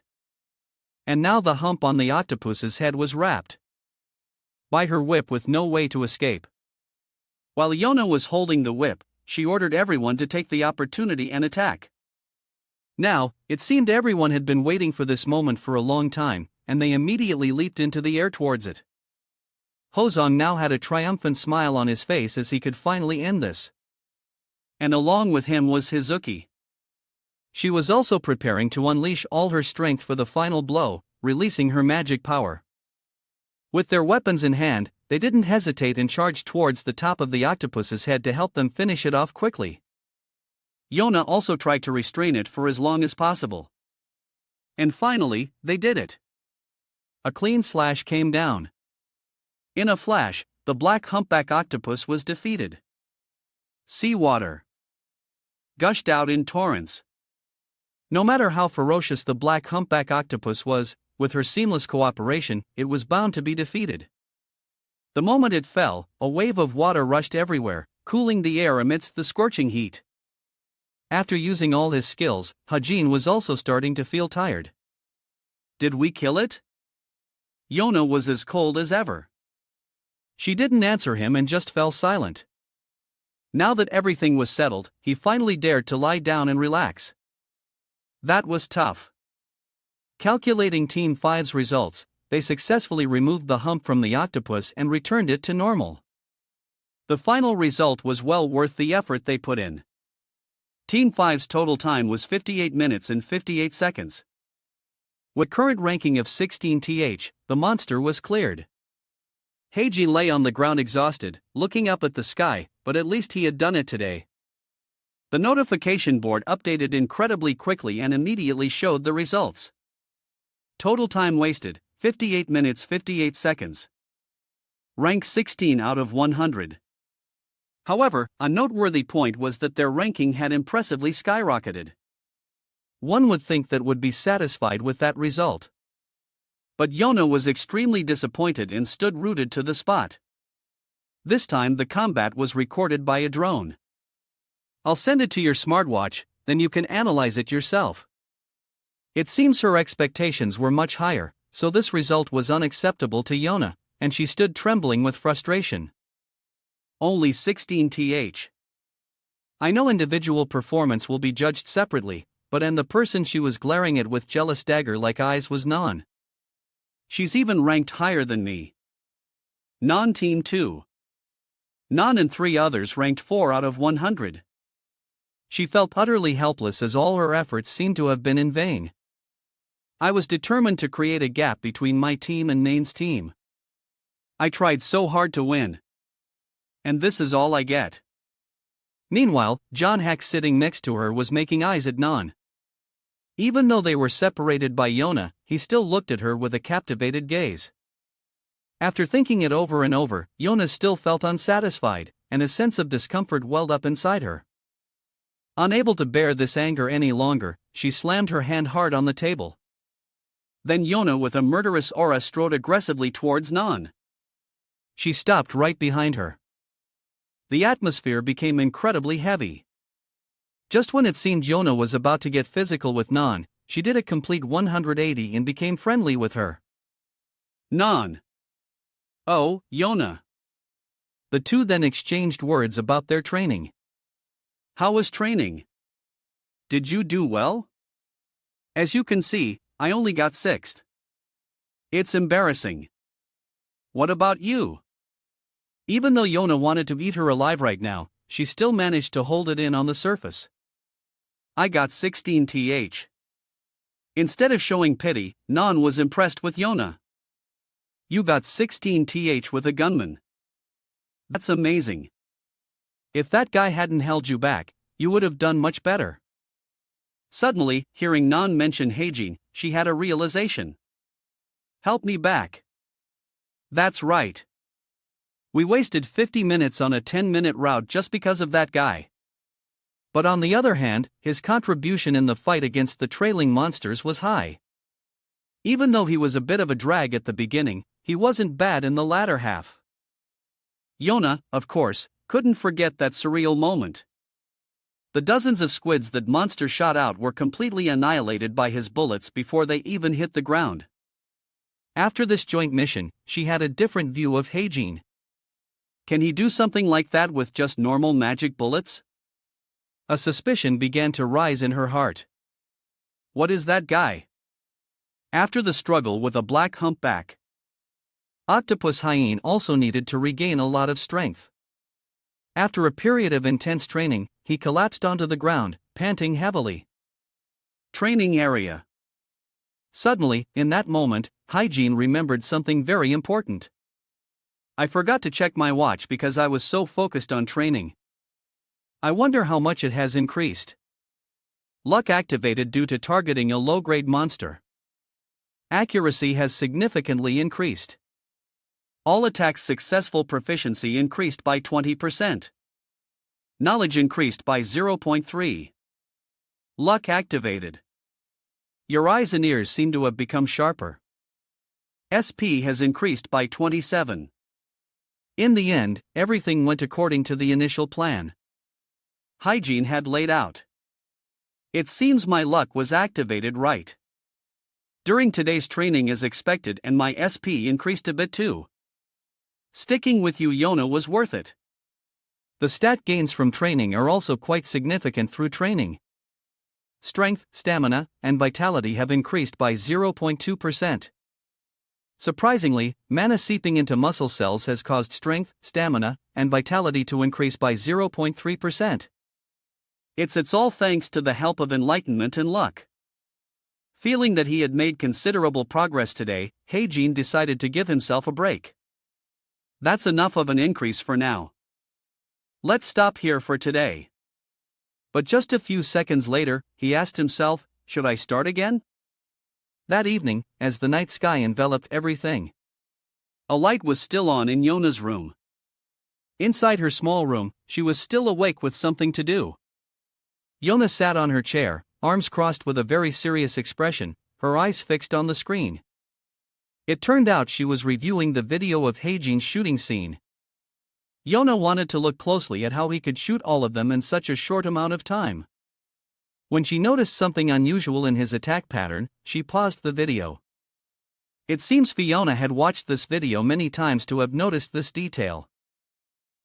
And now the hump on the octopus's head was wrapped by her whip with no way to escape. While Yona was holding the whip, she ordered everyone to take the opportunity and attack. Now, it seemed everyone had been waiting for this moment for a long time, and they immediately leaped into the air towards it. Hozong now had a triumphant smile on his face as he could finally end this. And along with him was Hizuki. She was also preparing to unleash all her strength for the final blow, releasing her magic power. With their weapons in hand, they didn't hesitate and charged towards the top of the octopus's head to help them finish it off quickly. Yona also tried to restrain it for as long as possible. And finally, they did it. A clean slash came down. In a flash, the black humpback octopus was defeated. Seawater gushed out in torrents. No matter how ferocious the black humpback octopus was, with her seamless cooperation, it was bound to be defeated. The moment it fell, a wave of water rushed everywhere, cooling the air amidst the scorching heat. After using all his skills, Hajin was also starting to feel tired. Did we kill it? Yona was as cold as ever. She didn't answer him and just fell silent. Now that everything was settled, he finally dared to lie down and relax. That was tough. Calculating Team 5's results, they successfully removed the hump from the octopus and returned it to normal. The final result was well worth the effort they put in. Team 5's total time was 58 minutes and 58 seconds. With current ranking of 16th, the monster was cleared. Heiji lay on the ground exhausted, looking up at the sky, but at least he had done it today. The notification board updated incredibly quickly and immediately showed the results. Total time wasted, 58 minutes 58 seconds. Rank 16 out of 100. However, a noteworthy point was that their ranking had impressively skyrocketed. One would think that would be satisfied with that result. But Yona was extremely disappointed and stood rooted to the spot. This time the combat was recorded by a drone. I'll send it to your smartwatch, then you can analyze it yourself. It seems her expectations were much higher, so this result was unacceptable to Yona, and she stood trembling with frustration. Only 16th. I know individual performance will be judged separately, but and the person she was glaring at with jealous dagger-like eyes was Non. She's even ranked higher than me. Non Team 2. Non and 3 others ranked 4 out of 100. She felt utterly helpless as all her efforts seemed to have been in vain. I was determined to create a gap between my team and Nain's team. I tried so hard to win. And this is all I get. Meanwhile, John Hack sitting next to her was making eyes at Non. Even though they were separated by Yona, he still looked at her with a captivated gaze. After thinking it over and over, Yona still felt unsatisfied, and a sense of discomfort welled up inside her. Unable to bear this anger any longer, she slammed her hand hard on the table. Then Yona with a murderous aura strode aggressively towards Non. She stopped right behind her. The atmosphere became incredibly heavy. Just when it seemed Yona was about to get physical with Non, she did a complete 180 and became friendly with her. Non. Oh, Yona. The two then exchanged words about their training. How was training? Did you do well? As you can see, I only got 6th. It's embarrassing. What about you? Even though Yona wanted to eat her alive right now, she still managed to hold it in on the surface. I got 16th. Instead of showing pity, Non was impressed with Yona. You got 16th with a gunman. That's amazing. If that guy hadn't held you back, you would have done much better. Suddenly, hearing Non mention Heijin, she had a realization. Help me back. That's right. We wasted 50 minutes on a 10-minute route just because of that guy. But on the other hand, his contribution in the fight against the trailing monsters was high. Even though he was a bit of a drag at the beginning, he wasn't bad in the latter half. Yona, of course, couldn't forget that surreal moment. The dozens of squids that monster shot out were completely annihilated by his bullets before they even hit the ground. After this joint mission, she had a different view of Heijin. Can he do something like that with just normal magic bullets? A suspicion began to rise in her heart. What is that guy? After the struggle with a black humpback, octopus hyena also needed to regain a lot of strength. After a period of intense training, he collapsed onto the ground, panting heavily. Training area. Suddenly, in that moment, Hygiene remembered something very important. I forgot to check my watch because I was so focused on training. I wonder how much it has increased. Luck activated due to targeting a low-grade monster. Accuracy has significantly increased. All attacks successful proficiency increased by 20%. Knowledge increased by 0.3. Luck activated. Your eyes and ears seem to have become sharper. SP has increased by 27. In the end, everything went according to the initial plan Hygiene had laid out. It seems my luck was activated right during today's training as expected, and my SP increased a bit too. Sticking with you, Yona, was worth it. The stat gains from training are also quite significant through training. Strength, stamina, and vitality have increased by 0.2%. Surprisingly, mana seeping into muscle cells has caused strength, stamina, and vitality to increase by 0.3%. It's all thanks to the help of enlightenment and luck. Feeling that he had made considerable progress today, Hygiene decided to give himself a break. That's enough of an increase for now. Let's stop here for today. But just a few seconds later, he asked himself, should I start again? That evening, as the night sky enveloped everything, a light was still on in Yona's room. Inside her small room, she was still awake with something to do. Yona sat on her chair, arms crossed with a very serious expression, her eyes fixed on the screen. It turned out she was reviewing the video of Hygiene's shooting scene. Yona wanted to look closely at how he could shoot all of them in such a short amount of time. When she noticed something unusual in his attack pattern, she paused the video. It seems Fiona had watched this video many times to have noticed this detail.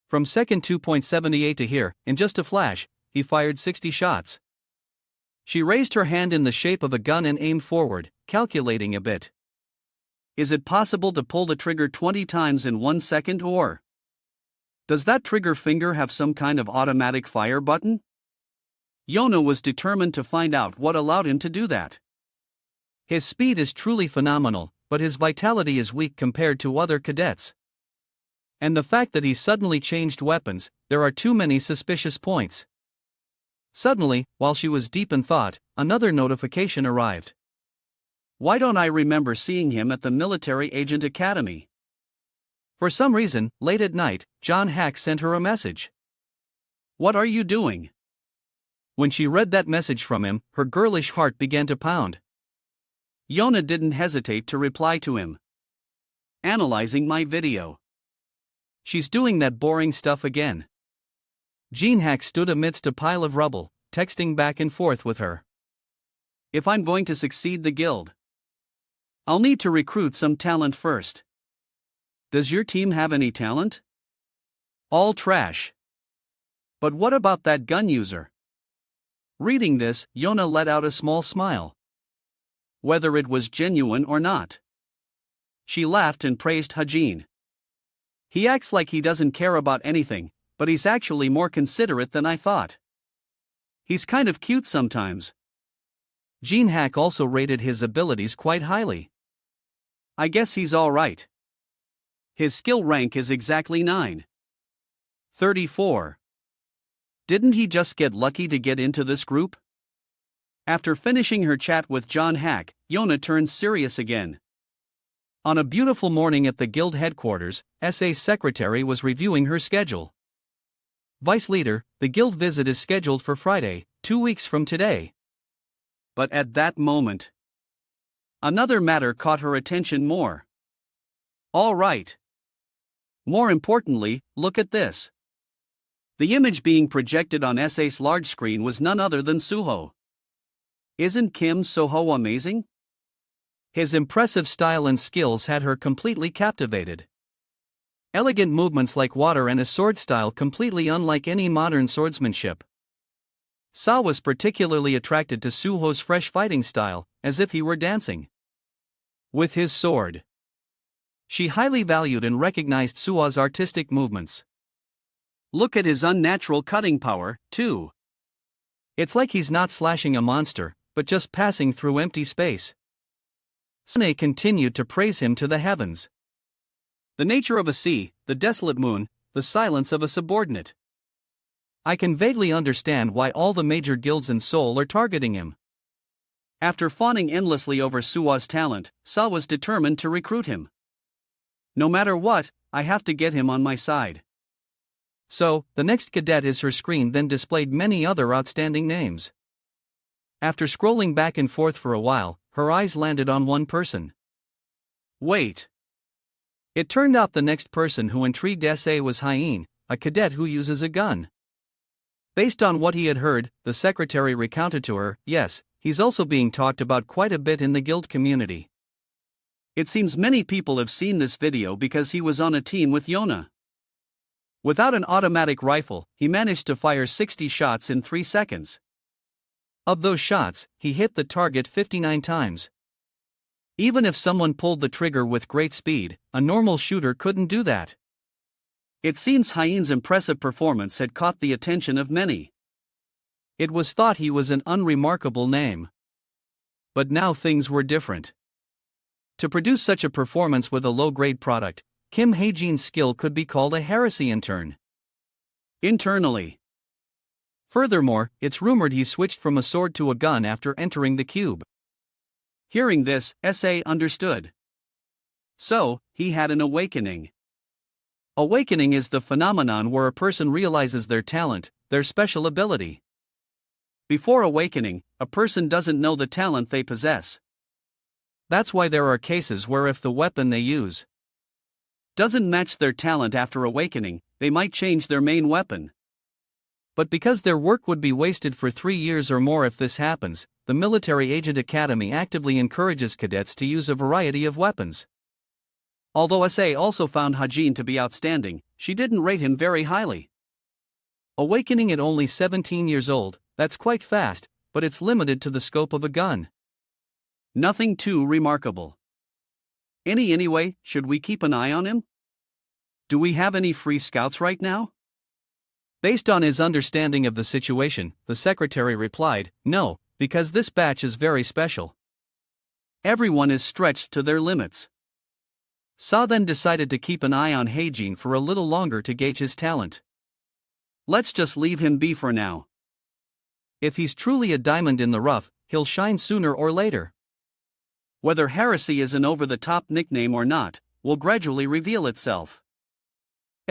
From second 2.78 to here, in just a flash, he fired 60 shots. She raised her hand in the shape of a gun and aimed forward, calculating a bit. Is it possible to pull the trigger 20 times in 1 second, or does that trigger finger have some kind of automatic fire button? Yona was determined to find out what allowed him to do that. His speed is truly phenomenal, but his vitality is weak compared to other cadets. And the fact that he suddenly changed weapons, there are too many suspicious points. Suddenly, while she was deep in thought, another notification arrived. Why don't I remember seeing him at the Military Agent Academy? For some reason, late at night, John Hack sent her a message. What are you doing? When she read that message from him, her girlish heart began to pound. Yona didn't hesitate to reply to him. Analyzing my video. She's doing that boring stuff again. Gene Hack stood amidst a pile of rubble, texting back and forth with her. If I'm going to succeed the guild, I'll need to recruit some talent first. Does your team have any talent? All trash. But what about that gun user? Reading this, Yona let out a small smile. Whether it was genuine or not, she laughed and praised Hygiene. He acts like he doesn't care about anything, but he's actually more considerate than I thought. He's kind of cute sometimes. Gene Hack also rated his abilities quite highly. I guess he's alright. His skill rank is exactly 934. Didn't he just get lucky to get into this group? After finishing her chat with John Hack, Yona turned serious again. On a beautiful morning at the guild headquarters, SA's secretary was reviewing her schedule. Vice Leader, the guild visit is scheduled for Friday, 2 weeks from today. But at that moment, another matter caught her attention more. All right. More importantly, look at this. The image being projected on SA's large screen was none other than Suho. Isn't Kim Soho amazing? His impressive style and skills had her completely captivated. Elegant movements like water and a sword style completely unlike any modern swordsmanship. Sa was particularly attracted to Suho's fresh fighting style, as if he were dancing with his sword. She highly valued and recognized Suho's artistic movements. Look at his unnatural cutting power, too. It's like he's not slashing a monster, but just passing through empty space. Sune continued to praise him to the heavens. The nature of a sea, the desolate moon, the silence of a subordinate. I can vaguely understand why all the major guilds in Seoul are targeting him. After fawning endlessly over Suho's talent, Sa was determined to recruit him. No matter what, I have to get him on my side. So, the next cadet is her screen then displayed many other outstanding names. After scrolling back and forth for a while, her eyes landed on one person. Wait. It turned out the next person who intrigued SA was Hyen, a cadet who uses a gun. Based on what he had heard, the secretary recounted to her, yes, he's also being talked about quite a bit in the guild community. It seems many people have seen this video because he was on a team with Yona. Without an automatic rifle, he managed to fire 60 shots in 3 seconds. Of those shots, he hit the target 59 times. Even if someone pulled the trigger with great speed, a normal shooter couldn't do that. It seems Hyen's impressive performance had caught the attention of many. It was thought he was an unremarkable name. But now things were different. To produce such a performance with a low-grade product, Kim Hae-jin's skill could be called a heresy internally. Furthermore, it's rumored he switched from a sword to a gun after entering the cube. Hearing this, SA understood. So, he had an awakening. Awakening is the phenomenon where a person realizes their talent, their special ability. Before awakening, a person doesn't know the talent they possess. That's why there are cases where if the weapon they use doesn't match their talent after awakening, they might change their main weapon. But because their work would be wasted for 3 years or more if this happens, the Military Agent Academy actively encourages cadets to use a variety of weapons. Although SA also found Hajin to be outstanding, she didn't rate him very highly. Awakening at only 17 years old, that's quite fast, but it's limited to the scope of a gun. Nothing too remarkable. Anyway, should we keep an eye on him? Do we have any free scouts right now? Based on his understanding of the situation, the secretary replied, no, because this batch is very special. Everyone is stretched to their limits. Sa then decided to keep an eye on Hae-jin for a little longer to gauge his talent. Let's just leave him be for now. If he's truly a diamond in the rough, he'll shine sooner or later. Whether heresy is an over-the-top nickname or not, will gradually reveal itself.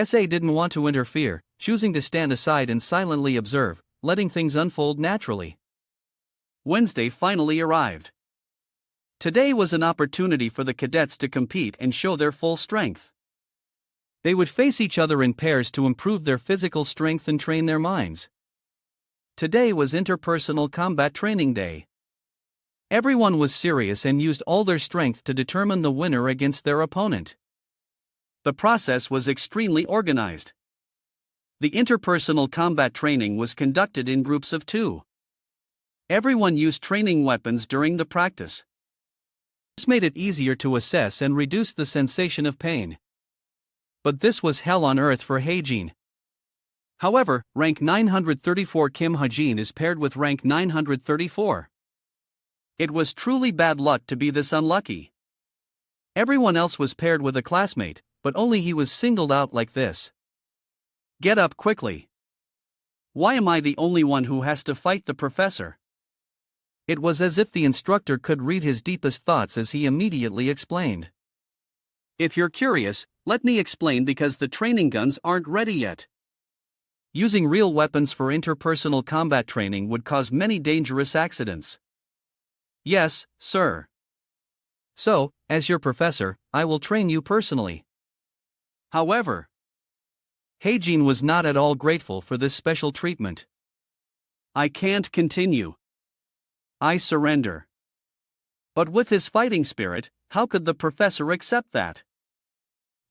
SA didn't want to interfere, choosing to stand aside and silently observe, letting things unfold naturally. Wednesday finally arrived. Today was an opportunity for the cadets to compete and show their full strength. They would face each other in pairs to improve their physical strength and train their minds. Today was interpersonal combat training day. Everyone was serious and used all their strength to determine the winner against their opponent. The process was extremely organized. The interpersonal combat training was conducted in groups of 2. Everyone used training weapons during the practice. This made it easier to assess and reduce the sensation of pain. But this was hell on earth for Hae-jin. However, rank 934 Kim Hae-jin is paired with rank 934. It was truly bad luck to be this unlucky. Everyone else was paired with a classmate, but only he was singled out like this. Get up quickly. Why am I the only one who has to fight the professor? It was as if the instructor could read his deepest thoughts as he immediately explained. If you're curious, let me explain because the training guns aren't ready yet. Using real weapons for interpersonal combat training would cause many dangerous accidents. Yes, sir. So, as your professor, I will train you personally. However, Hae-jin was not at all grateful for this special treatment. I can't continue. I surrender. But with his fighting spirit, how could the professor accept that?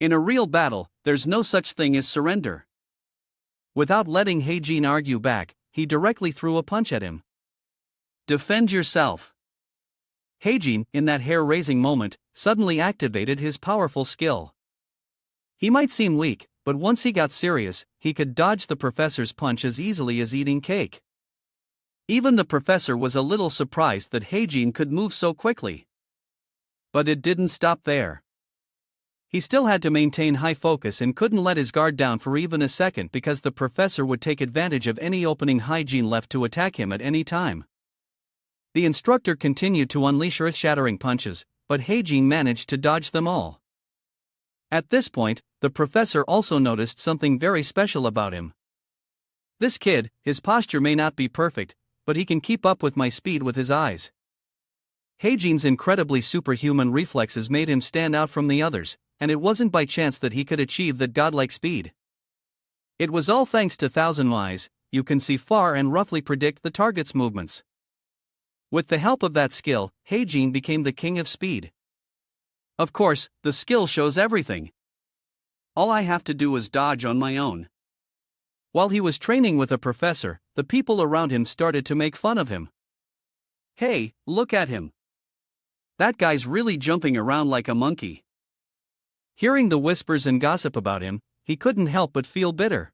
In a real battle, there's no such thing as surrender. Without letting Hae-jin argue back, he directly threw a punch at him. Defend yourself. Heijin, in that hair-raising moment, suddenly activated his powerful skill. He might seem weak, but once he got serious, he could dodge the professor's punch as easily as eating cake. Even the professor was a little surprised that Heijin could move so quickly. But it didn't stop there. He still had to maintain high focus and couldn't let his guard down for even a second because the professor would take advantage of any opening Heijin left to attack him at any time. The instructor continued to unleash earth-shattering punches, but Heijin managed to dodge them all. At this point, the professor also noticed something very special about him. This kid, his posture may not be perfect, but he can keep up with my speed with his eyes. Heijin's incredibly superhuman reflexes made him stand out from the others, and it wasn't by chance that he could achieve that godlike speed. It was all thanks to Thousand Eyes. You can see far and roughly predict the target's movements. With the help of that skill, Heijin became the king of speed. Of course, the skill shows everything. All I have to do is dodge on my own. While he was training with a professor, the people around him started to make fun of him. Hey, look at him. That guy's really jumping around like a monkey. Hearing the whispers and gossip about him, he couldn't help but feel bitter.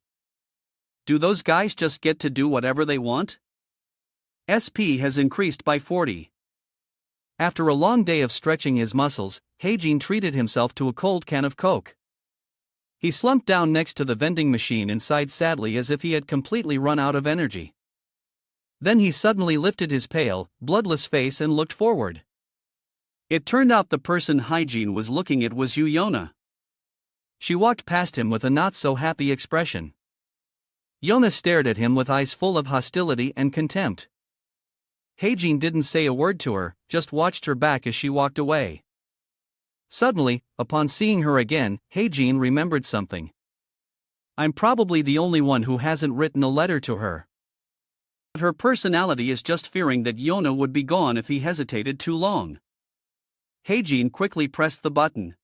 Do those guys just get to do whatever they want? SP has increased by 40. After a long day of stretching his muscles, Heijin treated himself to a cold can of Coke. He slumped down next to the vending machine and sighed sadly as if he had completely run out of energy. Then he suddenly lifted his pale, bloodless face and looked forward. It turned out the person Heijin was looking at was Yona. She walked past him with a not-so-happy expression. Yona stared at him with eyes full of hostility and contempt. Heijin didn't say a word to her, just watched her back as she walked away. Suddenly, upon seeing her again, Heijin remembered something. I'm probably the only one who hasn't written a letter to her. Her personality is just fearing that Yona would be gone if he hesitated too long. Heijin quickly pressed the button.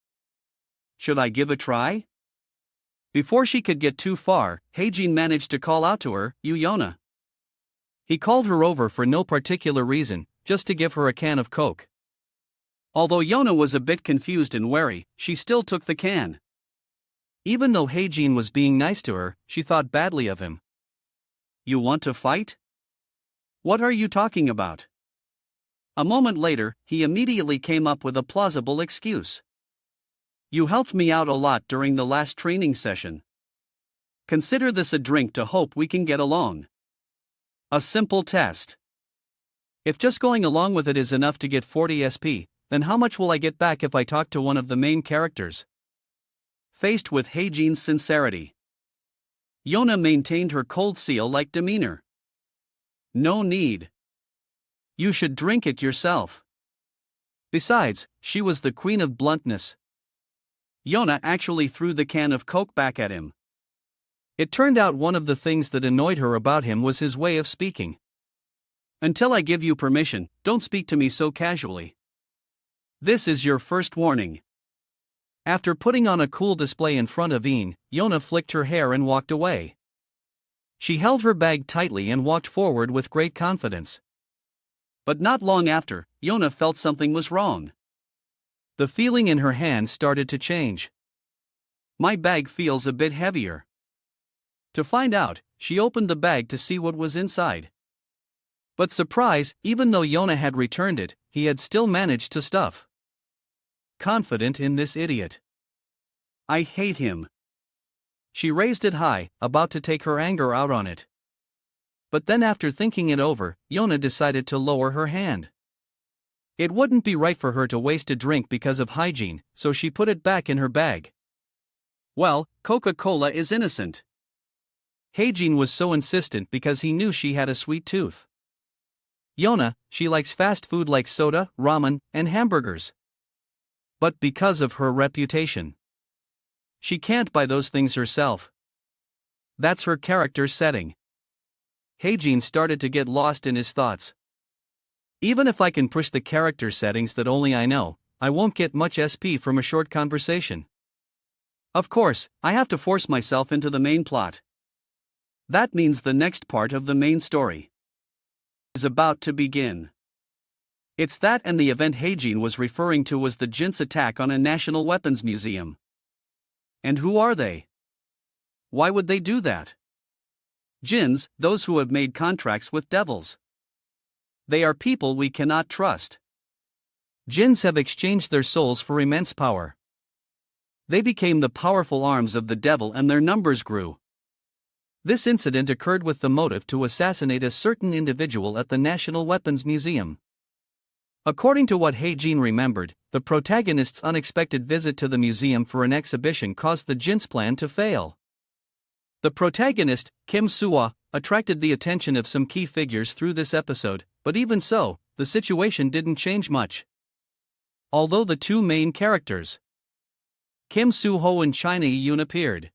Should I give a try? Before she could get too far, Heijin managed to call out to her, Yona. He called her over for no particular reason, just to give her a can of Coke. Although Yona was a bit confused and wary, she still took the can. Even though Heijin was being nice to her, she thought badly of him. You want to fight? What are you talking about? A moment later, he immediately came up with a plausible excuse. You helped me out a lot during the last training session. Consider this a drink to hope we can get along. A simple test. If just going along with it is enough to get 40 SP, then how much will I get back if I talk to one of the main characters? Faced with Heijin's sincerity, Yona maintained her cold seal-like demeanor. No need. You should drink it yourself. Besides, she was the queen of bluntness. Yona actually threw the can of Coke back at him. It turned out one of the things that annoyed her about him was his way of speaking. Until I give you permission, don't speak to me so casually. This is your first warning. After putting on a cool display in front of Ian, Yona flicked her hair and walked away. She held her bag tightly and walked forward with great confidence. But not long after, Yona felt something was wrong. The feeling in her hand started to change. My bag feels a bit heavier. To find out, she opened the bag to see what was inside. But surprise, even though Yona had returned it, he had still managed to stuff. Confident in this idiot. I hate him. She raised it high, about to take her anger out on it. But then after thinking it over, Yona decided to lower her hand. It wouldn't be right for her to waste a drink because of hygiene, so she put it back in her bag. Well, Coca-Cola is innocent. Heijin was so insistent because he knew she had a sweet tooth. Yona, she likes fast food like soda, ramen, and hamburgers. But because of her reputation, she can't buy those things herself. That's her character setting. Heijin started to get lost in his thoughts. Even if I can push the character settings that only I know, I won't get much SP from a short conversation. Of course, I have to force myself into the main plot. That means the next part of the main story is about to begin. It's that and the event Heijin was referring to was the Jin's attack on a national weapons museum. And who are they? Why would they do that? Jinns, those who have made contracts with devils. They are people we cannot trust. Jinns have exchanged their souls for immense power. They became the powerful arms of the devil and their numbers grew. This incident occurred with the motive to assassinate a certain individual at the National Weapons Museum. According to what Heijin remembered, the protagonist's unexpected visit to the museum for an exhibition caused the Jin's plan to fail. The protagonist, Kim Suwa, attracted the attention of some key figures through this episode, but even so, the situation didn't change much. Although the two main characters, Kim Soo-ho and China Yi-yoon, appeared.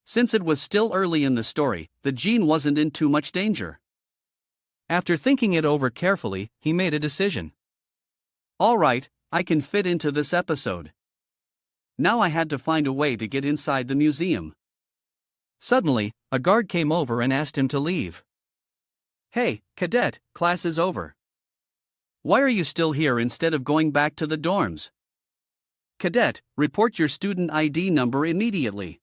Since it was still early in the story, the Jin wasn't in too much danger. After thinking it over carefully, he made a decision. Alright, I can fit into this episode. Now I had to find a way to get inside the museum. Suddenly, a guard came over and asked him to leave. Hey, cadet, class is over. Why are you still here instead of going back to the dorms? Cadet, report your student ID number immediately.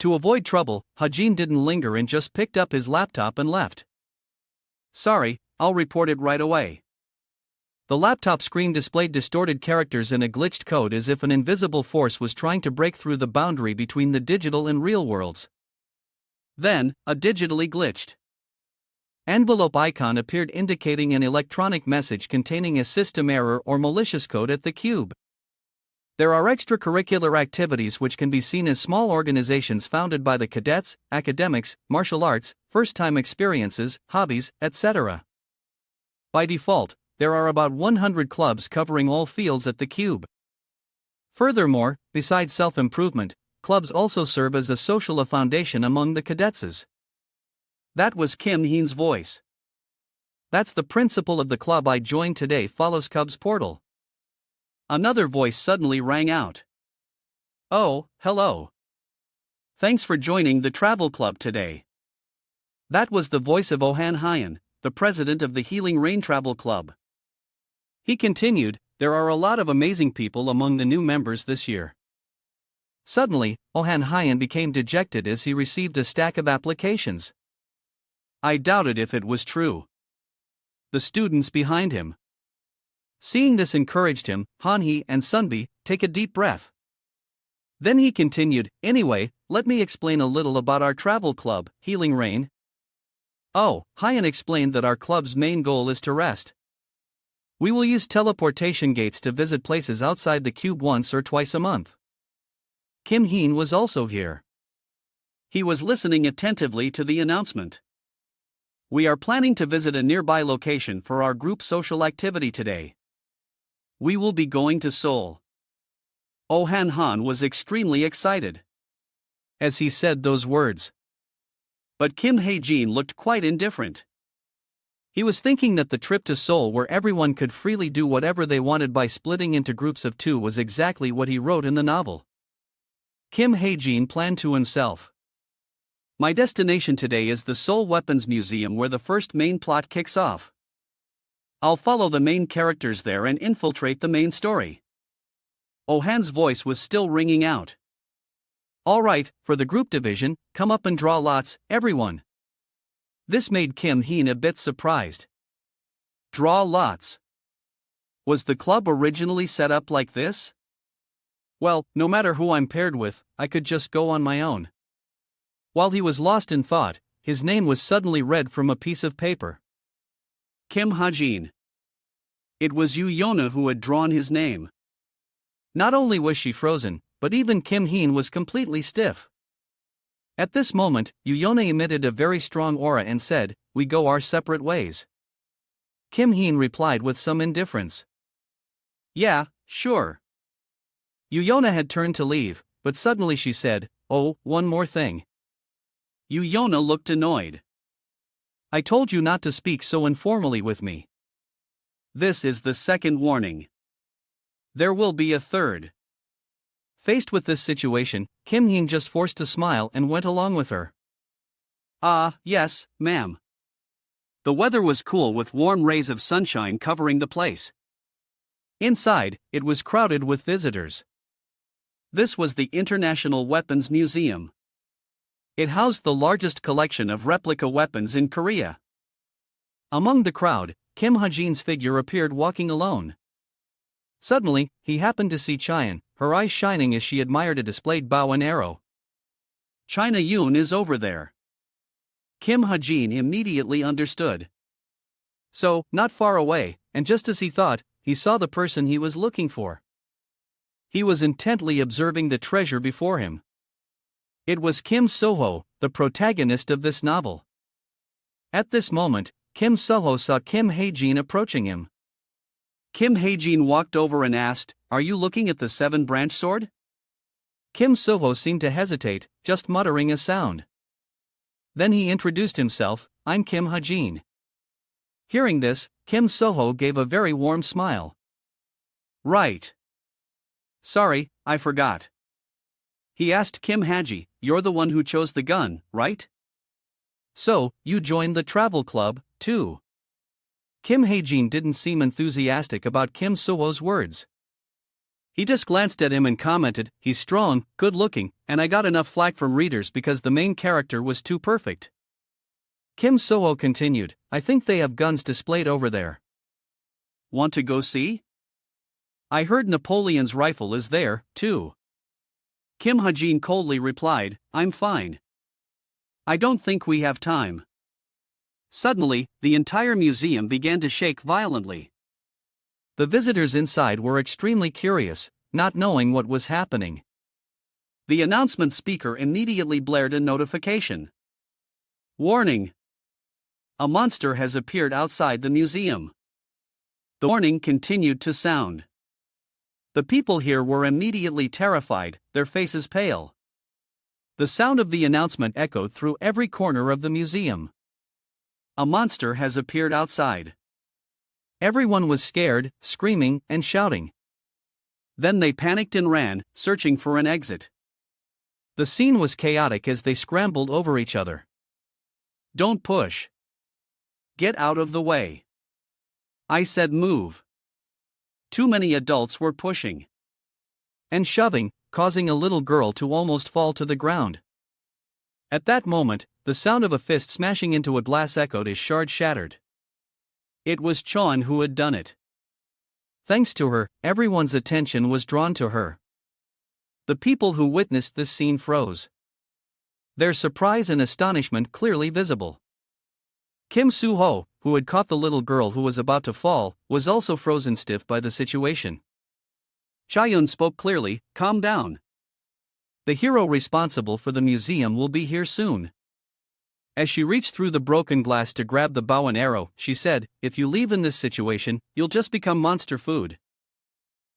To avoid trouble, Heijin didn't linger and just picked up his laptop and left. Sorry, I'll report it right away. The laptop screen displayed distorted characters and a glitched code as if an invisible force was trying to break through the boundary between the digital and real worlds. Then, a digitally glitched envelope icon appeared indicating an electronic message containing a system error or malicious code at the cube. There are extracurricular activities which can be seen as small organizations founded by the cadets, academics, martial arts, first-time experiences, hobbies, etc. By default, there are about 100 clubs covering all fields at the cube. Furthermore, besides self-improvement, clubs also serve as a social foundation among the cadetses. That was Kim Heen's voice. That's the principal of the club I joined today follows Cub's portal. Another voice suddenly rang out. Oh, hello. Thanks for joining the travel club today. That was the voice of Ohan Hyan, the president of the Healing Rain Travel Club. He continued, there are a lot of amazing people among the new members this year. Suddenly, Ohan Hyan became dejected as he received a stack of applications. I doubted if it was true. The students behind him, seeing this, encouraged him. Hanhee and Sunbi, take a deep breath. Then he continued, anyway, let me explain a little about our travel club, Healing Rain. Oh, Hyan explained that our club's main goal is to rest. We will use teleportation gates to visit places outside the cube once or twice a month. Kim Heen was also here. He was listening attentively to the announcement. We are planning to visit a nearby location for our group social activity today. We will be going to Seoul. Ohan Han was extremely excited as he said those words. But Kim Hae-jin looked quite indifferent. He was thinking that the trip to Seoul, where everyone could freely do whatever they wanted by splitting into groups of two, was exactly what he wrote in the novel. Kim Hae-jin planned to himself. My destination today is the Seoul Weapons Museum, where the first main plot kicks off. I'll follow the main characters there and infiltrate the main story. Ohan's voice was still ringing out. Alright, for the group division, come up and draw lots, everyone. This made Kim Heen a bit surprised. Draw lots. Was the club originally set up like this? Well, no matter who I'm paired with, I could just go on my own. While he was lost in thought, his name was suddenly read from a piece of paper. Kim Ha-jin. It was Yu Yona who had drawn his name. Not only was she frozen, but even Kim Heen was completely stiff. At this moment, Yu Yona emitted a very strong aura and said, "We go our separate ways." Kim Heen replied with some indifference. Yeah, sure. Yu Yona had turned to leave, but suddenly she said, "Oh, one more thing." Yu Yona looked annoyed. I told you not to speak so informally with me. This is the second warning. There will be a third. Faced with this situation, Kim Heen just forced a smile and went along with her. Ah, yes, ma'am. The weather was cool with warm rays of sunshine covering the place. Inside, it was crowded with visitors. This was the International Weapons Museum. It housed the largest collection of replica weapons in Korea. Among the crowd, Kim Ha-jin's figure appeared walking alone. Suddenly, he happened to see Cheyenne, her eyes shining as she admired a displayed bow and arrow. China Yun is over there. Kim Ha-jin immediately understood. So, not far away, and just as he thought, he saw the person he was looking for. He was intently observing the treasure before him. It was Kim So-ho, the protagonist of this novel. At this moment, Kim So-ho saw Kim Ha-jin approaching him. Kim Ha-jin walked over and asked, "Are you looking at the seven-branch sword?" Kim So-ho seemed to hesitate, just muttering a sound. Then he introduced himself, "I'm Kim Ha-jin." Hearing this, Kim So-ho gave a very warm smile. "Right. Sorry, I forgot." He asked Kim Ha-ji, "You're the one who chose the gun, right? So, you joined the travel club, too?" Kim Ha-jin didn't seem enthusiastic about Kim So-ho's words. He just glanced at him and commented, "He's strong, good-looking, and I got enough flack from readers because the main character was too perfect." Kim So-ho continued, "I think they have guns displayed over there. Want to go see? I heard Napoleon's rifle is there, too." Kim Ha-jin coldly replied, "I'm fine. I don't think we have time." Suddenly, the entire museum began to shake violently. The visitors inside were extremely curious, not knowing what was happening. The announcement speaker immediately blared a notification. "Warning! A monster has appeared outside the museum." The warning continued to sound. The people here were immediately terrified, their faces pale. The sound of the announcement echoed through every corner of the museum. "A monster has appeared outside." Everyone was scared, screaming, and shouting. Then they panicked and ran, searching for an exit. The scene was chaotic as they scrambled over each other. "Don't push. Get out of the way. I said move." Too many adults were pushing and shoving, causing a little girl to almost fall to the ground. At that moment, the sound of a fist smashing into a glass echoed as shards shattered. It was Chon who had done it. Thanks to her, everyone's attention was drawn to her. The people who witnessed this scene froze, their surprise and astonishment clearly visible. Kim So-ho, who had caught the little girl who was about to fall, was also frozen stiff by the situation. Chaeyoung spoke clearly, "Calm down. The hero responsible for the museum will be here soon." As she reached through the broken glass to grab the bow and arrow, she said, "If you leave in this situation, you'll just become monster food."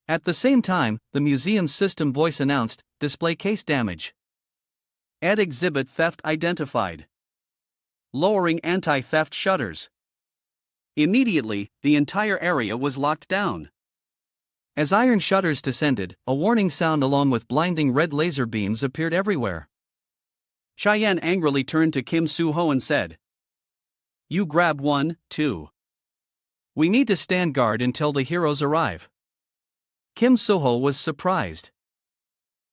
At the same time, the museum's system voice announced, "Display case damage. Add exhibit theft identified. Lowering anti-theft shutters." Immediately, the entire area was locked down. As iron shutters descended, a warning sound along with blinding red laser beams appeared everywhere. Cheyenne angrily turned to Kim So-ho and said, "You grab 1, 2. We need to stand guard until the heroes arrive." Kim So-ho was surprised.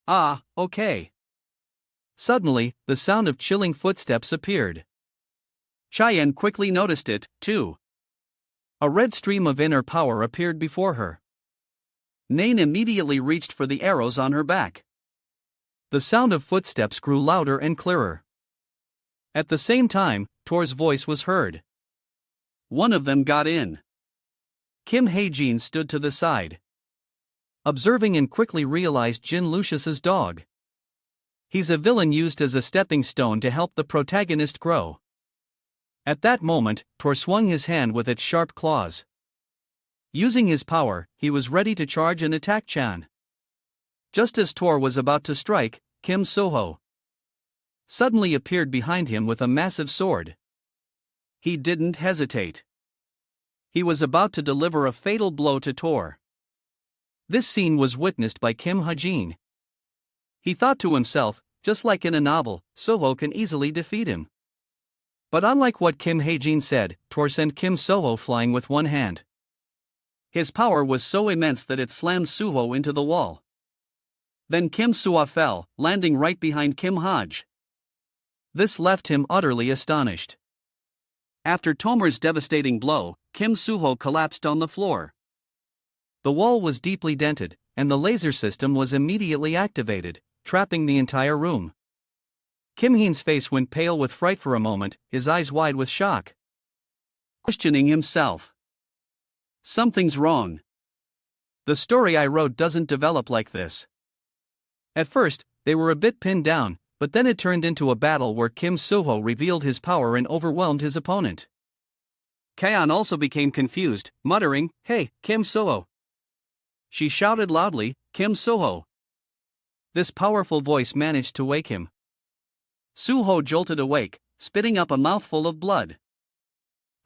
"Ah, okay." Suddenly, the sound of chilling footsteps appeared. Cheyenne quickly noticed it, too. A red stream of inner power appeared before her. Nain immediately reached for the arrows on her back. The sound of footsteps grew louder and clearer. At the same time, Tor's voice was heard. One of them got in. Kim Ha-jin stood to the side, observing and quickly realized Jin Lucius's dog. He's a villain used as a stepping stone to help the protagonist grow. At that moment, Tor swung his hand with its sharp claws. Using his power, he was ready to charge and attack Chan. Just as Tor was about to strike, Kim So-ho suddenly appeared behind him with a massive sword. He didn't hesitate. He was about to deliver a fatal blow to Tor. This scene was witnessed by Kim Ha-jin. He thought to himself, just like in a novel, So-ho can easily defeat him. But unlike what Kim Hae-jin said, Tor sent Kim Soho flying with one hand. His power was so immense that it slammed Suho into the wall. Then Kim Suho fell, landing right behind Kim Haj. This left him utterly astonished. After Tomer's devastating blow, Kim Suho collapsed on the floor. The wall was deeply dented, and the laser system was immediately activated, trapping the entire room. Kim Heen's face went pale with fright for a moment, his eyes wide with shock. Questioning himself. Something's wrong. The story I wrote doesn't develop like this. At first, they were a bit pinned down, but then it turned into a battle where Kim Suho revealed his power and overwhelmed his opponent. Kaeon also became confused, muttering, "Hey, Kim Suho." She shouted loudly, "Kim Suho." This powerful voice managed to wake him. Suho jolted awake, spitting up a mouthful of blood.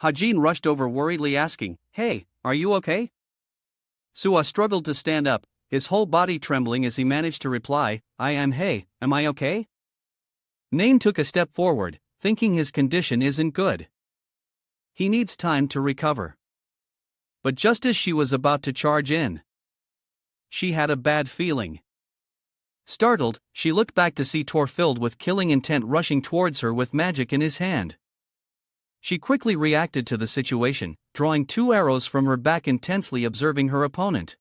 Hajin rushed over worriedly asking, "Hey, are you okay?" Suho struggled to stand up, his whole body trembling as he managed to reply, "I am. Hey, am I okay?" Nain took a step forward, thinking his condition isn't good. He needs time to recover. But just as she was about to charge in, she had a bad feeling. Startled, she looked back to see Tor filled with killing intent rushing towards her with magic in his hand. She quickly reacted to the situation, drawing 2 arrows from her back, intensely observing her opponent.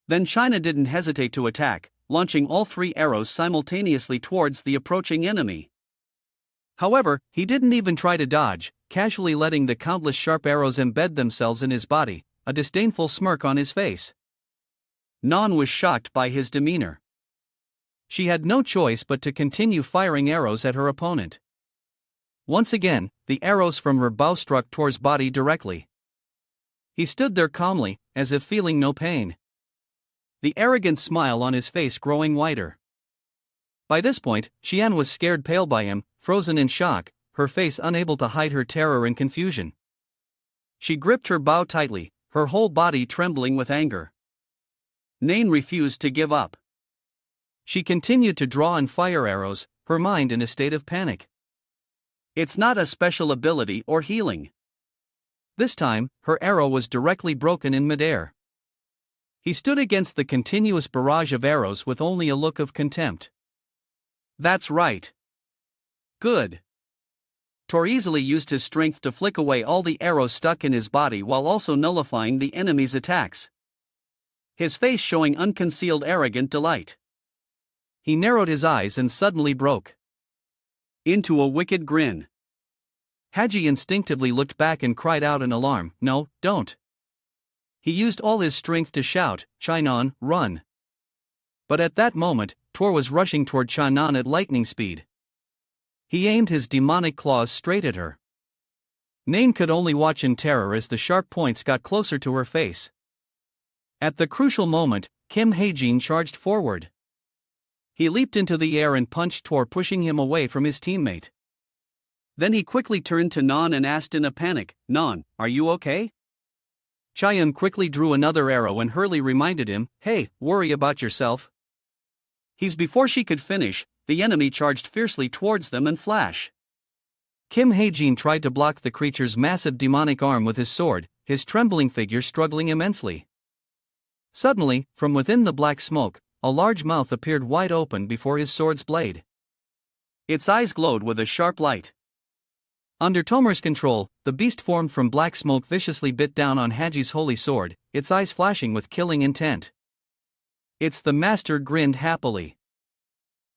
Then China didn't hesitate to attack, launching all 3 arrows simultaneously towards the approaching enemy. However, he didn't even try to dodge, casually letting the countless sharp arrows embed themselves in his body, a disdainful smirk on his face. Non was shocked by his demeanor. She had no choice but to continue firing arrows at her opponent. Once again, the arrows from her bow struck Tor's body directly. He stood there calmly, as if feeling no pain. The arrogant smile on his face growing wider. By this point, Qian was scared pale by him, frozen in shock, her face unable to hide her terror and confusion. She gripped her bow tightly, her whole body trembling with anger. Nain refused to give up. She continued to draw and fire arrows, her mind in a state of panic. It's not a special ability or healing. This time, her arrow was directly broken in midair. He stood against the continuous barrage of arrows with only a look of contempt. That's right. Good. Tor easily used his strength to flick away all the arrows stuck in his body while also nullifying the enemy's attacks. His face showing unconcealed arrogant delight. He narrowed his eyes and suddenly broke into a wicked grin. Haji instinctively looked back and cried out in alarm, "No, don't." He used all his strength to shout, "Chinon, run." But at that moment, Tor was rushing toward Chinon at lightning speed. He aimed his demonic claws straight at her. Nain could only watch in terror as the sharp points got closer to her face. At the crucial moment, Kim Hae-jin charged forward. He leaped into the air and punched Tor, pushing him away from his teammate. Then he quickly turned to Non and asked in a panic, "Non, are you okay?" Chaeyoung quickly drew another arrow and Hurley reminded him, "Hey, worry about yourself." Before she could finish, the enemy charged fiercely towards them and flash. Kim Hae-jin tried to block the creature's massive demonic arm with his sword, his trembling figure struggling immensely. Suddenly, from within the black smoke, a large mouth appeared wide open before his sword's blade. Its eyes glowed with a sharp light. Under Tomer's control, the beast formed from black smoke viciously bit down on Haji's holy sword, its eyes flashing with killing intent. The master grinned happily.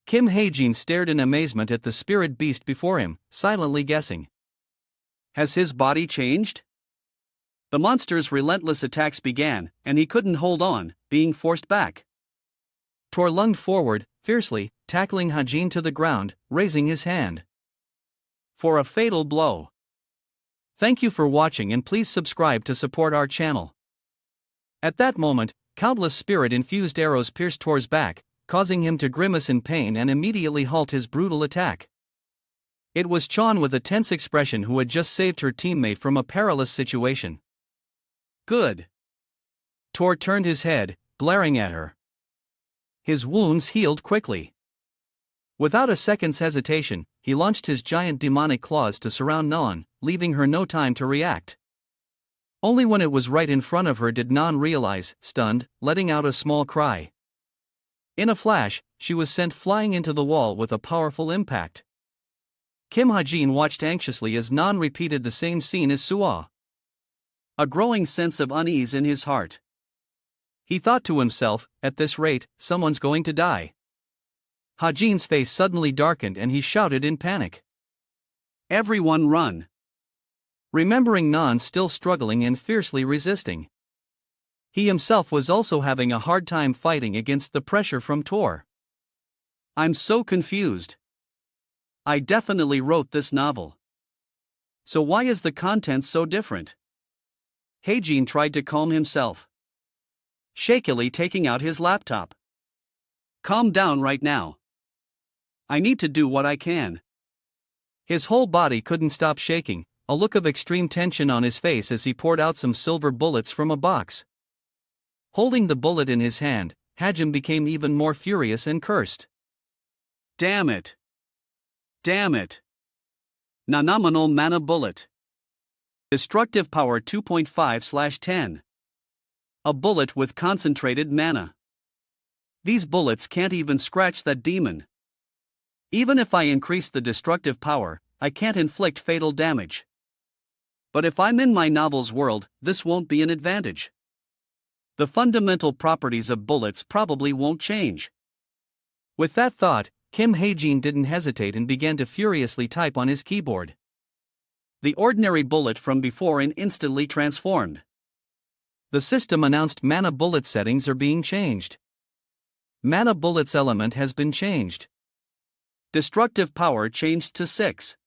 Kim Hae-jin stared in amazement at the spirit beast before him, silently guessing. Has his body changed? The monster's relentless attacks began, and he couldn't hold on, being forced back. Tor lunged forward, fiercely, tackling Hajin to the ground, raising his hand for a fatal blow. Thank you for watching and please subscribe to support our channel. At that moment, countless spirit-infused arrows pierced Tor's back, causing him to grimace in pain and immediately halt his brutal attack. It was Chon with a tense expression who had just saved her teammate from a perilous situation. Good. Tor turned his head, glaring at her. His wounds healed quickly. Without a second's hesitation, he launched his giant demonic claws to surround Nan, leaving her no time to react. Only when it was right in front of her did Nan realize, stunned, letting out a small cry. In a flash, she was sent flying into the wall with a powerful impact. Kim Ha-jin watched anxiously as Nan repeated the same scene as Suo. A growing sense of unease in his heart. He thought to himself, at this rate, someone's going to die. Ha-jin's face suddenly darkened and he shouted in panic. Everyone run! Remembering Nan still struggling and fiercely resisting. He himself was also having a hard time fighting against the pressure from Tor. I'm so confused. I definitely wrote this novel. So why is the content so different? Hae-jin tried to calm himself. Shakily taking out his laptop. Calm down right now. I need to do what I can. His whole body couldn't stop shaking, a look of extreme tension on his face as he poured out some silver bullets from a box. Holding the bullet in his hand, Hae-jin became even more furious and cursed. Damn it! Damn it! Nominal mana bullet. Destructive power 2.5/10. A bullet with concentrated mana. These bullets can't even scratch that demon. Even if I increase the destructive power, I can't inflict fatal damage. But if I'm in my novel's world, this won't be an advantage. The fundamental properties of bullets probably won't change. With that thought, Kim Ha-jin didn't hesitate and began to furiously type on his keyboard. The ordinary bullet from before instantly transformed. The system announced mana bullet settings are being changed. Mana bullet's element has been changed. Destructive power changed to 6.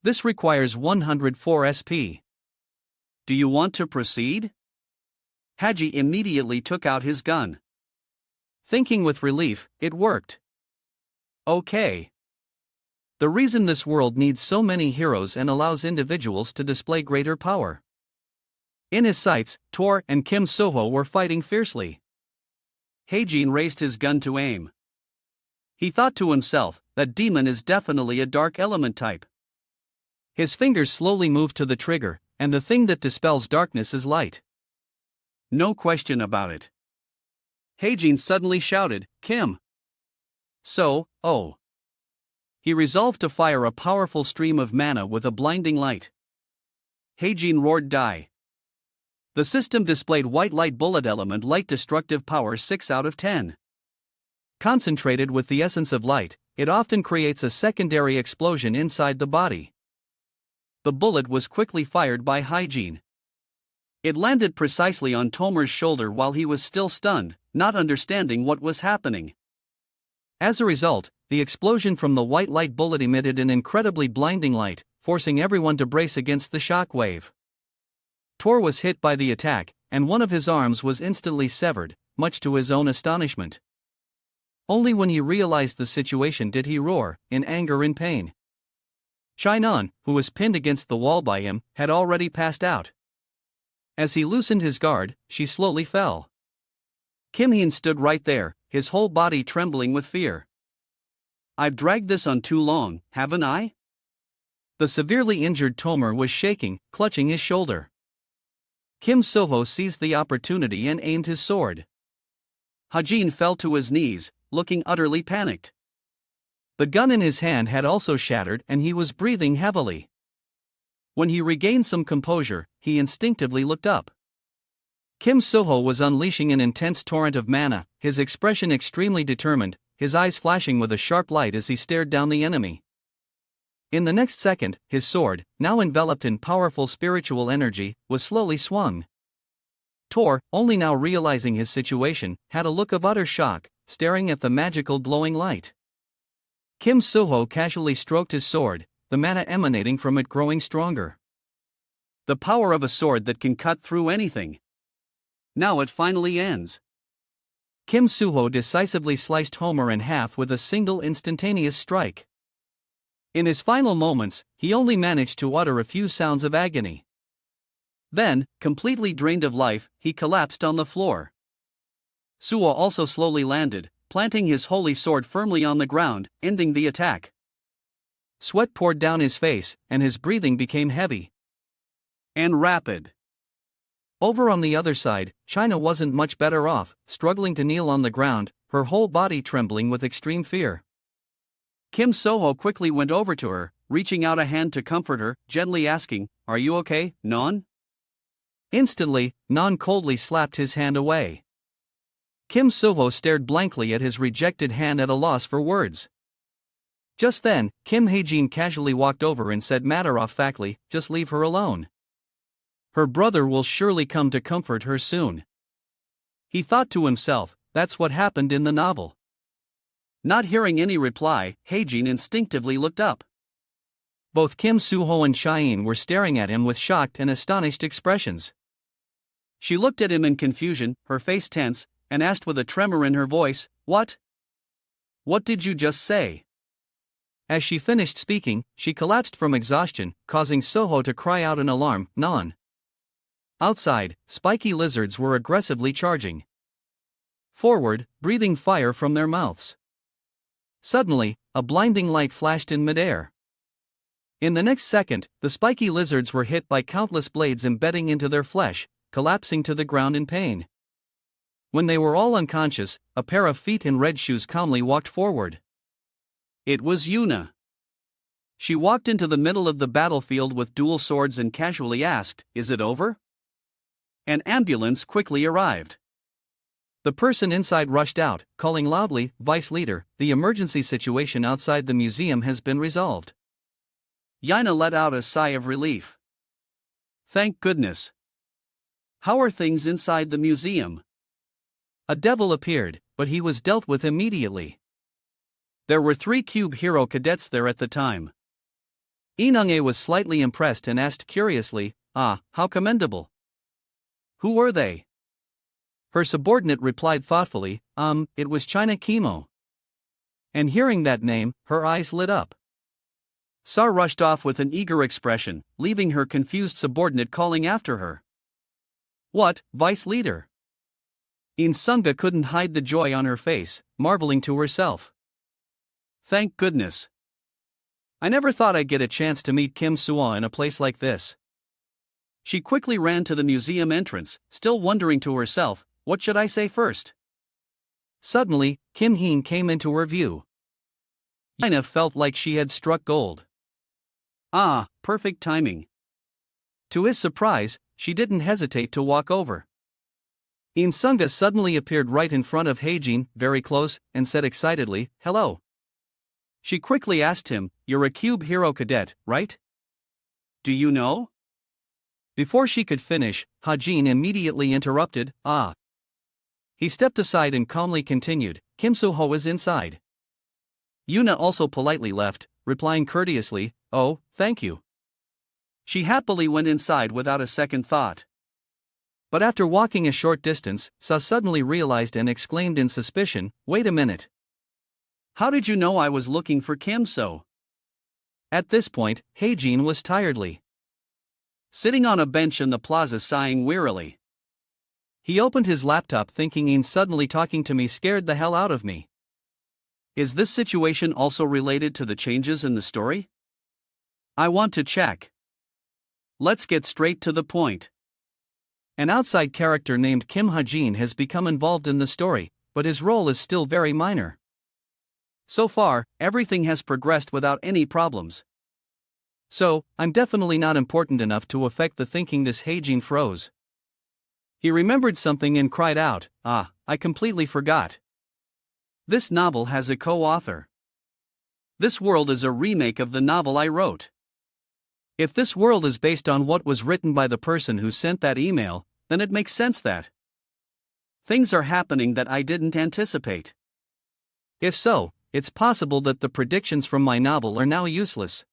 This requires 104 SP. Do you want to proceed? Haji immediately took out his gun. Thinking with relief, it worked. Okay. The reason this world needs so many heroes and allows individuals to display greater power. In his sights, Tor and Kim Soho were fighting fiercely. Hae-jin raised his gun to aim. He thought to himself, that demon is definitely a dark element type. His fingers slowly moved to the trigger, and the thing that dispels darkness is light. No question about it. Hae-jin suddenly shouted, Kim! So, oh. He resolved to fire a powerful stream of mana with a blinding light. Hae-jin roared die. The system displayed white light bullet element light destructive power 6 out of 10. Concentrated with the essence of light, it often creates a secondary explosion inside the body. The bullet was quickly fired by Hae-jin. It landed precisely on Tomer's shoulder while he was still stunned, not understanding what was happening. As a result, the explosion from the white light bullet emitted an incredibly blinding light, forcing everyone to brace against the shock wave. Tor was hit by the attack, and one of his arms was instantly severed, much to his own astonishment. Only when he realized the situation did he roar, in anger and pain. Chainan, who was pinned against the wall by him, had already passed out. As he loosened his guard, she slowly fell. Kim Heen stood right there, his whole body trembling with fear. I've dragged this on too long, haven't I? The severely injured Tomer was shaking, clutching his shoulder. Kim Soho seized the opportunity and aimed his sword. Hae-jin fell to his knees, looking utterly panicked. The gun in his hand had also shattered and he was breathing heavily. When he regained some composure, he instinctively looked up. Kim Soho was unleashing an intense torrent of mana, his expression extremely determined, his eyes flashing with a sharp light as he stared down the enemy. In the next second, his sword, now enveloped in powerful spiritual energy, was slowly swung. Tor, only now realizing his situation, had a look of utter shock, staring at the magical glowing light. Kim Soho casually stroked his sword, the mana emanating from it growing stronger. The power of a sword that can cut through anything. Now it finally ends. Kim Soho decisively sliced Homer in half with a single instantaneous strike. In his final moments, he only managed to utter a few sounds of agony. Then, completely drained of life, he collapsed on the floor. Suo also slowly landed, planting his holy sword firmly on the ground, ending the attack. Sweat poured down his face, and his breathing became heavy and rapid. Over on the other side, China wasn't much better off, struggling to kneel on the ground, her whole body trembling with extreme fear. Kim So-ho quickly went over to her, reaching out a hand to comfort her, gently asking, "Are you okay, Non?" Instantly, Non coldly slapped his hand away. Kim So-ho stared blankly at his rejected hand at a loss for words. Just then, Kim Hae-jin casually walked over and said matter-of-factly, "Just leave her alone. Her brother will surely come to comfort her soon." He thought to himself, that's what happened in the novel. Not hearing any reply, Hae-jin instinctively looked up. Both Kim So-ho and Cheyenne were staring at him with shocked and astonished expressions. She looked at him in confusion, her face tense, and asked with a tremor in her voice, "What? What did you just say?" As she finished speaking, she collapsed from exhaustion, causing So-ho to cry out in alarm, "Non!" Outside, spiky lizards were aggressively charging forward, breathing fire from their mouths. Suddenly, a blinding light flashed in midair. In the next second, the spiky lizards were hit by countless blades embedding into their flesh, collapsing to the ground in pain. When they were all unconscious, a pair of feet in red shoes calmly walked forward. It was Yuna. She walked into the middle of the battlefield with dual swords and casually asked, "Is it over?" An ambulance quickly arrived. The person inside rushed out, calling loudly, "Vice Leader, the emergency situation outside the museum has been resolved." Yuna let out a sigh of relief. "Thank goodness. How are things inside the museum?" A devil appeared, but he was dealt with immediately. There were 3 cube hero cadets there at the time. Inunge was slightly impressed and asked curiously, "Ah, how commendable. Who were they?" Her subordinate replied thoughtfully, It was China Kimo." And hearing that name, her eyes lit up. Sar rushed off with an eager expression, leaving her confused subordinate calling after her. "What, Vice Leader?" Insunga couldn't hide the joy on her face, marveling to herself. "Thank goodness. I never thought I'd get a chance to meet Kim So-ho in a place like this." She quickly ran to the museum entrance, still wondering to herself, what should I say first? Suddenly, Kim Heen came into her view. Yuna felt like she had struck gold. Ah, perfect timing. To his surprise, she didn't hesitate to walk over. Insunga suddenly appeared right in front of Hae-jin, very close, and said excitedly, "Hello." She quickly asked him, "You're a cube hero cadet, right? Do you know?" Before she could finish, Hae-jin immediately interrupted, "Ah." He stepped aside and calmly continued, "Kim So-ho is inside." Yuna also politely left, replying courteously, "Oh, thank you." She happily went inside without a second thought. But after walking a short distance, Sa suddenly realized and exclaimed in suspicion, "Wait a minute. How did you know I was looking for Kim So?" At this point, Hae-jin was tiredly sitting on a bench in the plaza sighing wearily. He opened his laptop thinking in suddenly talking to me scared the hell out of me. Is this situation also related to the changes in the story? I want to check. Let's get straight to the point. An outside character named Kim Ha-jin has become involved in the story, but his role is still very minor. So far, everything has progressed without any problems. So, I'm definitely not important enough to affect the thinking this Hae-jin froze. He remembered something and cried out, "Ah, I completely forgot. This novel has a co-author. This world is a remake of the novel I wrote. If this world is based on what was written by the person who sent that email, then it makes sense that things are happening that I didn't anticipate. If so, it's possible that the predictions from my novel are now useless."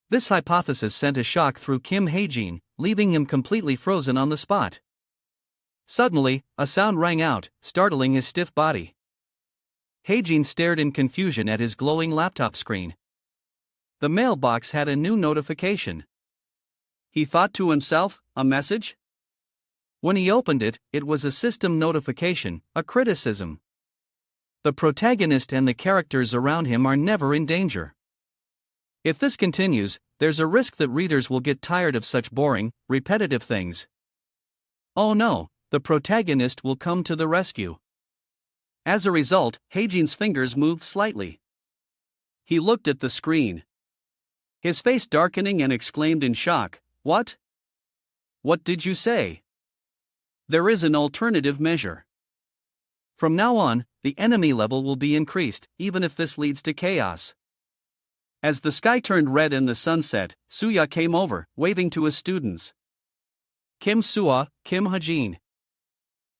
This hypothesis sent a shock through Kim Hae-jin, leaving him completely frozen on the spot. Suddenly, a sound rang out, startling his stiff body. Hae-jin stared in confusion at his glowing laptop screen. The mailbox had a new notification. He thought to himself, a message? When he opened it, it was a system notification, a criticism. The protagonist and the characters around him are never in danger. If this continues, there's a risk that readers will get tired of such boring, repetitive things. Oh no, the protagonist will come to the rescue. As a result, Heijin's fingers moved slightly. He looked at the screen. His face darkening and exclaimed in shock, "What? What did you say?" There is an alternative measure. From now on, the enemy level will be increased, even if this leads to chaos. As the sky turned red in the sunset, Suya came over, waving to his students. Kim Suwa, Kim Hajin.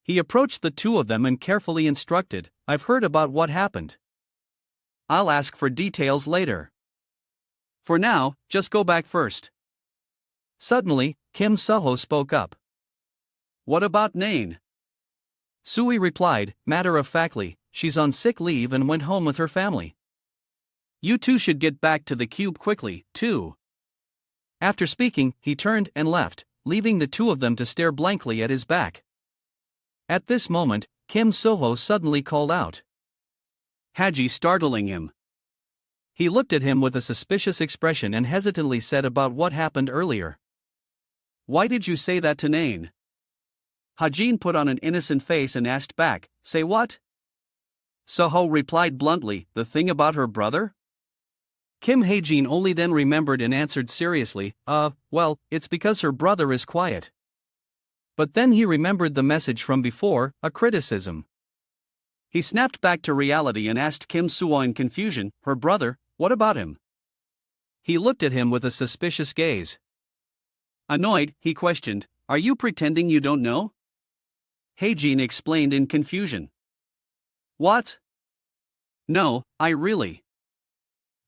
He approached the two of them and carefully instructed, "I've heard about what happened. I'll ask for details later. For now, just go back first." Suddenly, Kim Suho spoke up. "What about Nain?" Sui replied, matter-of-factly, "She's on sick leave and went home with her family. You two should get back to the cube quickly, too." After speaking, he turned and left, leaving the two of them to stare blankly at his back. At this moment, Kim Soho suddenly called out, Haji, startling him. He looked at him with a suspicious expression and hesitantly said about what happened earlier. "Why did you say that to Nain?" Hajin put on an innocent face and asked back, "Say what?" Soho replied bluntly, "The thing about her brother?" Kim Haejin only then remembered and answered seriously, well, it's because her brother is quiet." But then he remembered the message from before, a criticism. He snapped back to reality and asked Kim Suwa in confusion, "Her brother, what about him?" He looked at him with a suspicious gaze. Annoyed, he questioned, "Are you pretending you don't know?" Haejin explained in confusion. "What? No, I really."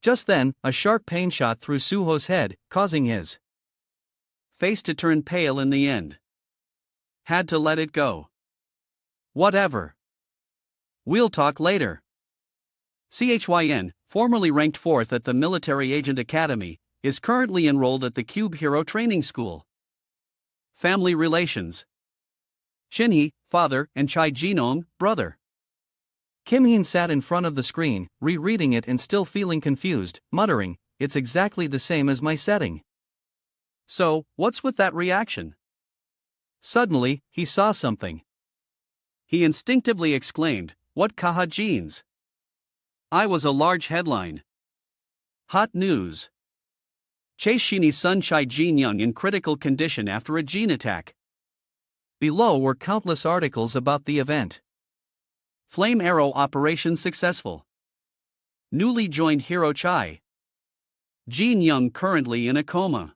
Just then, a sharp pain shot through Suho's head, causing his face to turn pale in the end. Had to let it go. Whatever. We'll talk later. Chyn, formerly ranked 4th at the Military Agent Academy, is currently enrolled at the Cube Hero Training School. Family relations. Shinhee, father, and Chai Jinong, brother. Kim Heen sat in front of the screen, rereading it and still feeling confused, muttering, "It's exactly the same as my setting." So, what's with that reaction? Suddenly, he saw something. He instinctively exclaimed, "What Kaha jeans?" I was a large headline. Hot news. Chase Shinhee's son Chai Jin-young in critical condition after a gene attack. Below were countless articles about the event. Flame Arrow operation successful. Newly joined Hero Chai. Jin-young currently in a coma.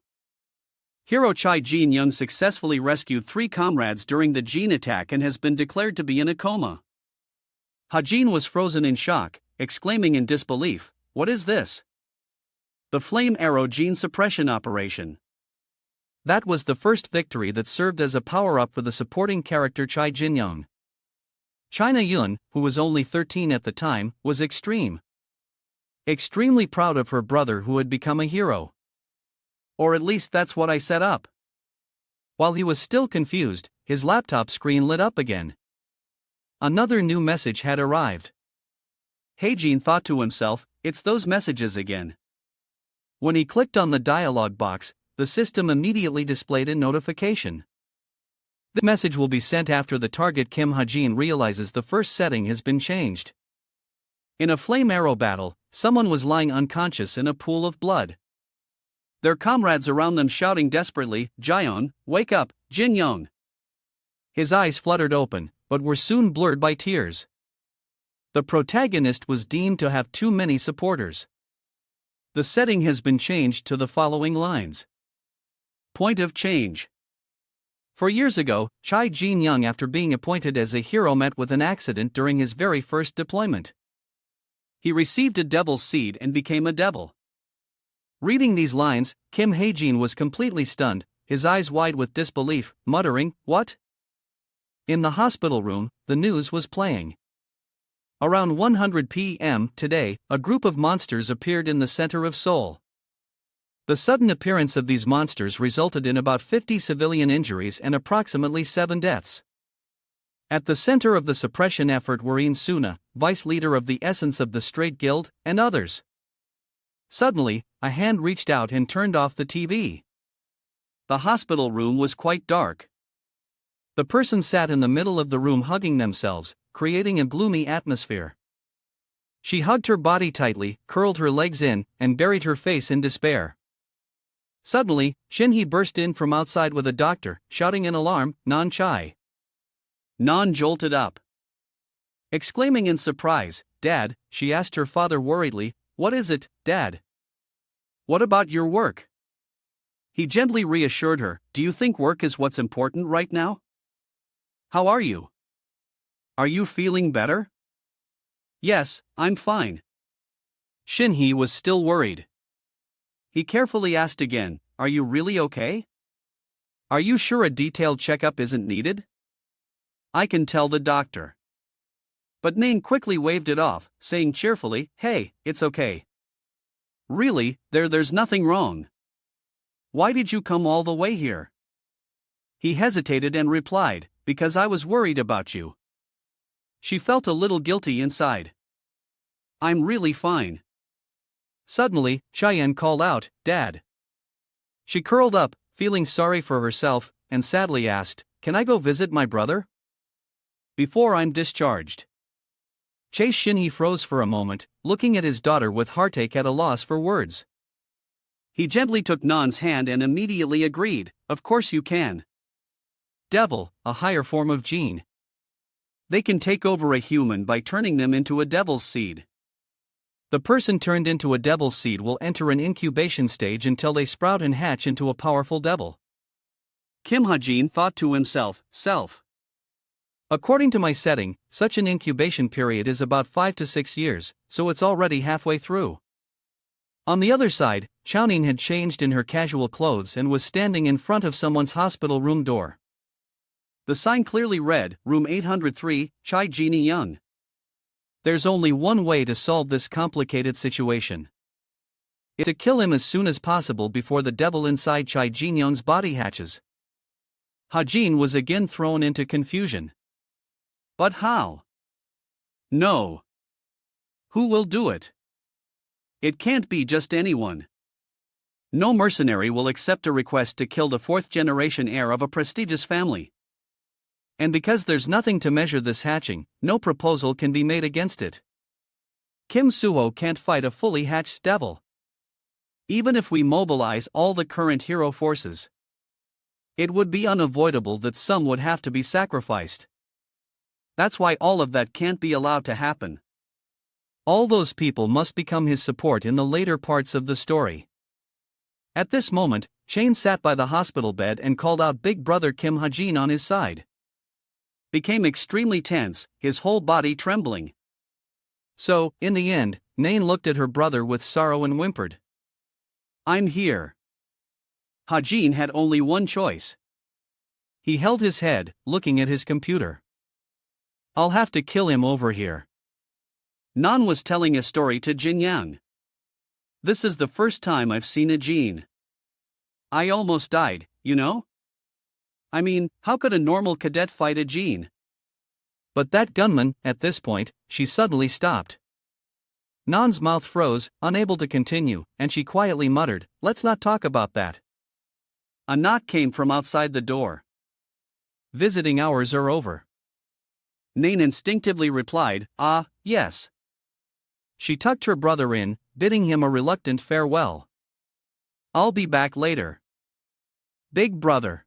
Hero Chai Jin-young successfully rescued 3 comrades during the gene attack and has been declared to be in a coma. Hajin was frozen in shock, exclaiming in disbelief, "What is this?" The Flame Arrow gene suppression operation. That was the first victory that served as a power-up for the supporting character Chai Jin-young. China Yun, who was only 13 at the time, was extremely proud of her brother who had become a hero. Or at least that's what I set up. While he was still confused, his laptop screen lit up again. Another new message had arrived. Haejin thought to himself, "It's those messages again." When he clicked on the dialog box, the system immediately displayed a notification. The message will be sent after the target Kim Hajin realizes the first setting has been changed. In a flame arrow battle, someone was lying unconscious in a pool of blood. Their comrades around them shouting desperately, "Jion, wake up, Jin-young!" His eyes fluttered open, but were soon blurred by tears. The protagonist was deemed to have too many supporters. The setting has been changed to the following lines. Point of change. 4 years ago, Chai Jin-young, after being appointed as a hero, met with an accident during his very first deployment. He received a devil's seed and became a devil. Reading these lines, Kim Haejin was completely stunned, his eyes wide with disbelief, muttering, "What?" In the hospital room, the news was playing. Around 100 p.m. today, a group of monsters appeared in the center of Seoul. The sudden appearance of these monsters resulted in about 50 civilian injuries and approximately 7 deaths. At the center of the suppression effort were In Suna, vice leader of the Essence of the Straight Guild, and others. Suddenly, a hand reached out and turned off the TV. The hospital room was quite dark. The person sat in the middle of the room hugging themselves, creating a gloomy atmosphere. She hugged her body tightly, curled her legs in, and buried her face in despair. Suddenly, Shinhee burst in from outside with a doctor, shouting in alarm, "Non Chai!" Non jolted up. Exclaiming in surprise, "Dad," she asked her father worriedly, "What is it, Dad? What about your work?" He gently reassured her, "Do you think work is what's important right now? How are you? Are you feeling better?" "Yes, I'm fine." Shinhee was still worried. He carefully asked again, "Are you really okay? Are you sure a detailed checkup isn't needed? I can tell the doctor." But Nain quickly waved it off, saying cheerfully, "Hey, it's okay. Really, there's nothing wrong. Why did you come all the way here?" He hesitated and replied, "Because I was worried about you." She felt a little guilty inside. "I'm really fine." Suddenly, Cheyenne called out, "Dad." She curled up, feeling sorry for herself, and sadly asked, "Can I go visit my brother? Before I'm discharged?" Chase Shinhee froze for a moment, looking at his daughter with heartache at a loss for words. He gently took Nan's hand and immediately agreed, "Of course you can. Devil, a higher form of gene. They can take over a human by turning them into a devil's seed. The person turned into a devil's seed will enter an incubation stage until they sprout and hatch into a powerful devil." Kim Ha-jin thought to himself, "Self. According to my setting, such an incubation period is about 5 to 6 years, so it's already halfway through." On the other side, Chowning had changed in her casual clothes and was standing in front of someone's hospital room door. The sign clearly read, "Room 803, Chai Jeannie Young." There's only one way to solve this complicated situation. It's to kill him as soon as possible before the devil inside Chai Jin-young's body hatches. Ha-jin was again thrown into confusion. But how? No. Who will do it? It can't be just anyone. No mercenary will accept a request to kill the fourth-generation heir of a prestigious family. And because there's nothing to measure this hatching, no proposal can be made against it. Kim Suho can't fight a fully hatched devil. Even if we mobilize all the current hero forces, it would be unavoidable that some would have to be sacrificed. That's why all of that can't be allowed to happen. All those people must become his support in the later parts of the story. At this moment, Chain sat by the hospital bed and called out Big Brother Kim Ha-jin on his side. Became extremely tense, his whole body trembling. So, in the end, Nain looked at her brother with sorrow and whimpered, "I'm here." Ha-jin had only one choice. He held his head, looking at his computer. "I'll have to kill him over here." Nan was telling a story to Jin Yang. "This is the first time I've seen a Jin. I almost died, you know? I mean, how could a normal cadet fight a Jin?" But that gunman, at this point, she suddenly stopped. Nan's mouth froze, unable to continue, and she quietly muttered, "Let's not talk about that." A knock came from outside the door. "Visiting hours are over." Nain instinctively replied, "Ah, yes." She tucked her brother in, bidding him a reluctant farewell. "I'll be back later." Big Brother.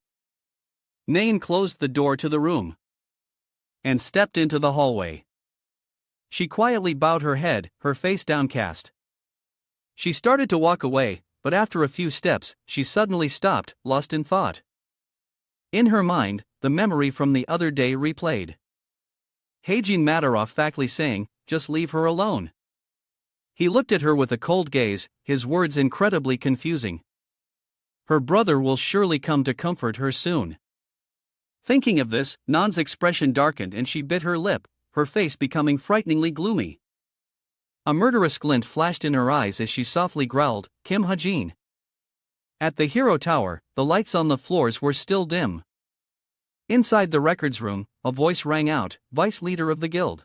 Nain closed the door to the room and stepped into the hallway. She quietly bowed her head, her face downcast. She started to walk away, but after a few steps, she suddenly stopped, lost in thought. In her mind, the memory from the other day replayed. Heijin Madarov factly saying, "Just leave her alone." He looked at her with a cold gaze, his words incredibly confusing. Her brother will surely come to comfort her soon. Thinking of this, Nan's expression darkened and she bit her lip, her face becoming frighteningly gloomy. A murderous glint flashed in her eyes as she softly growled, "Kim Ha-jin." At the Hero Tower, the lights on the floors were still dim. Inside the records room, a voice rang out, "Vice leader of the guild."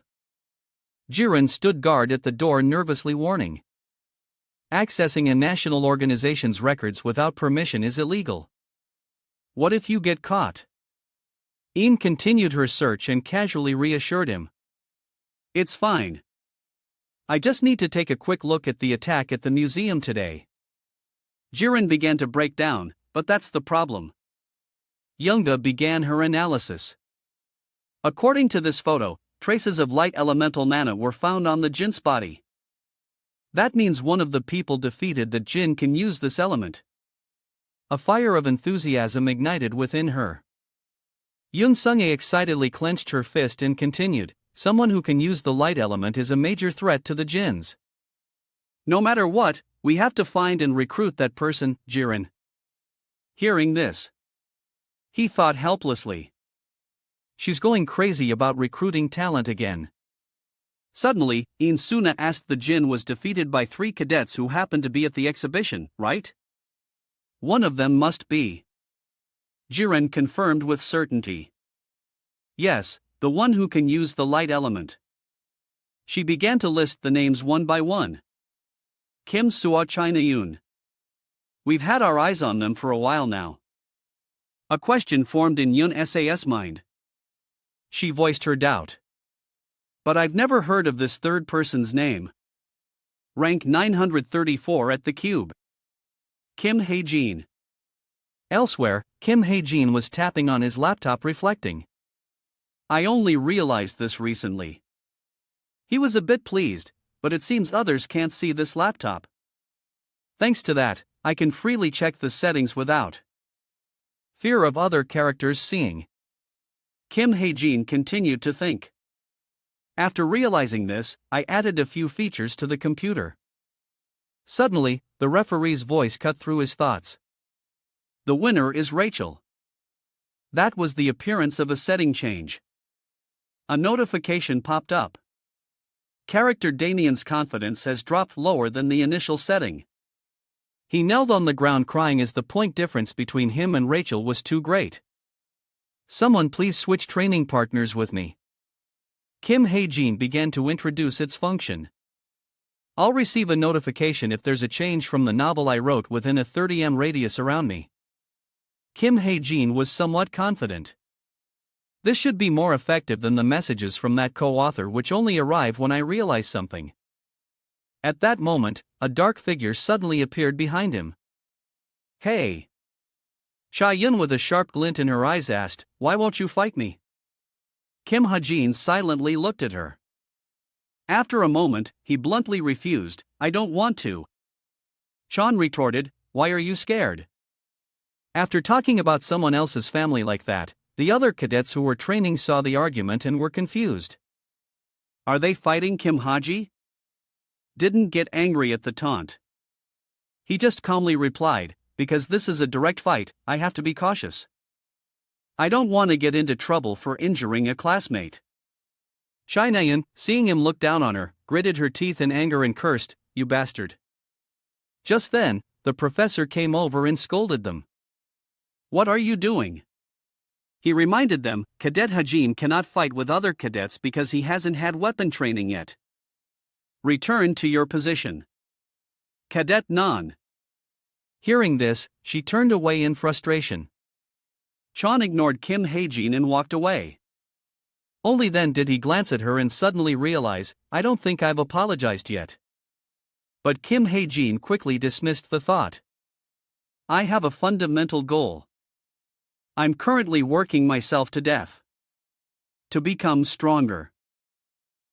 Jiren stood guard at the door, nervously warning. Accessing a national organization's records without permission is illegal. What if you get caught? Ian continued her search and casually reassured him. It's fine. I just need to take a quick look at the attack at the museum today. Jiren began to break down, but that's the problem. Youngda began her analysis. According to this photo, traces of light elemental mana were found on the Jin's body. That means one of the people defeated the Jin can use this element. A fire of enthusiasm ignited within her. Yun Sungye excitedly clenched her fist and continued, someone who can use the light element is a major threat to the Jins. No matter what, we have to find and recruit that person, Jiren. Hearing this, he thought helplessly. She's going crazy about recruiting talent again. Suddenly, Insuna asked the Jin was defeated by 3 cadets who happened to be at the exhibition, right? One of them must be. Jiren confirmed with certainty. Yes, the one who can use the light element. She began to list the names one by one. Kim Suo China Yun. We've had our eyes on them for a while now. A question formed in Yun Sa's mind. She voiced her doubt. But I've never heard of this third person's name. Rank 934 at the cube. Kim Hae-jin. Elsewhere, Kim Hae-jin was tapping on his laptop reflecting. I only realized this recently. He was a bit pleased, but it seems others can't see this laptop. Thanks to that, I can freely check the settings without fear of other characters seeing. Kim Hae-jin continued to think. After realizing this, I added a few features to the computer. Suddenly, the referee's voice cut through his thoughts. The winner is Rachel. That was the appearance of a setting change. A notification popped up. Character Damien's confidence has dropped lower than the initial setting. He knelt on the ground crying as the point difference between him and Rachel was too great. Someone please switch training partners with me. Kim Hae-jin began to introduce its function. I'll receive a notification if there's a change from the novel I wrote within a 30 m radius around me. Kim Hae-jin was somewhat confident. This should be more effective than the messages from that co-author which only arrive when I realize something. At that moment, a dark figure suddenly appeared behind him. Hey! Cha-yun with a sharp glint in her eyes asked, why won't you fight me? Kim Ha-jin silently looked at her. After a moment, he bluntly refused, I don't want to. Chan retorted, why are you scared? After talking about someone else's family like that, the other cadets who were training saw the argument and were confused. Are they fighting Kim Haji? Didn't get angry at the taunt. He just calmly replied, because this is a direct fight, I have to be cautious. I don't want to get into trouble for injuring a classmate. Chinayan, seeing him look down on her, gritted her teeth in anger and cursed, you bastard. Just then, the professor came over and scolded them. What are you doing? He reminded them, Cadet Hajin cannot fight with other cadets because he hasn't had weapon training yet. Return to your position. Cadet Nan. Hearing this, she turned away in frustration. Chan ignored Kim Hae-jin and walked away. Only then did he glance at her and suddenly realize, I don't think I've apologized yet. But Kim Hae-jin quickly dismissed the thought. I have a fundamental goal. I'm currently working myself to death. To become stronger.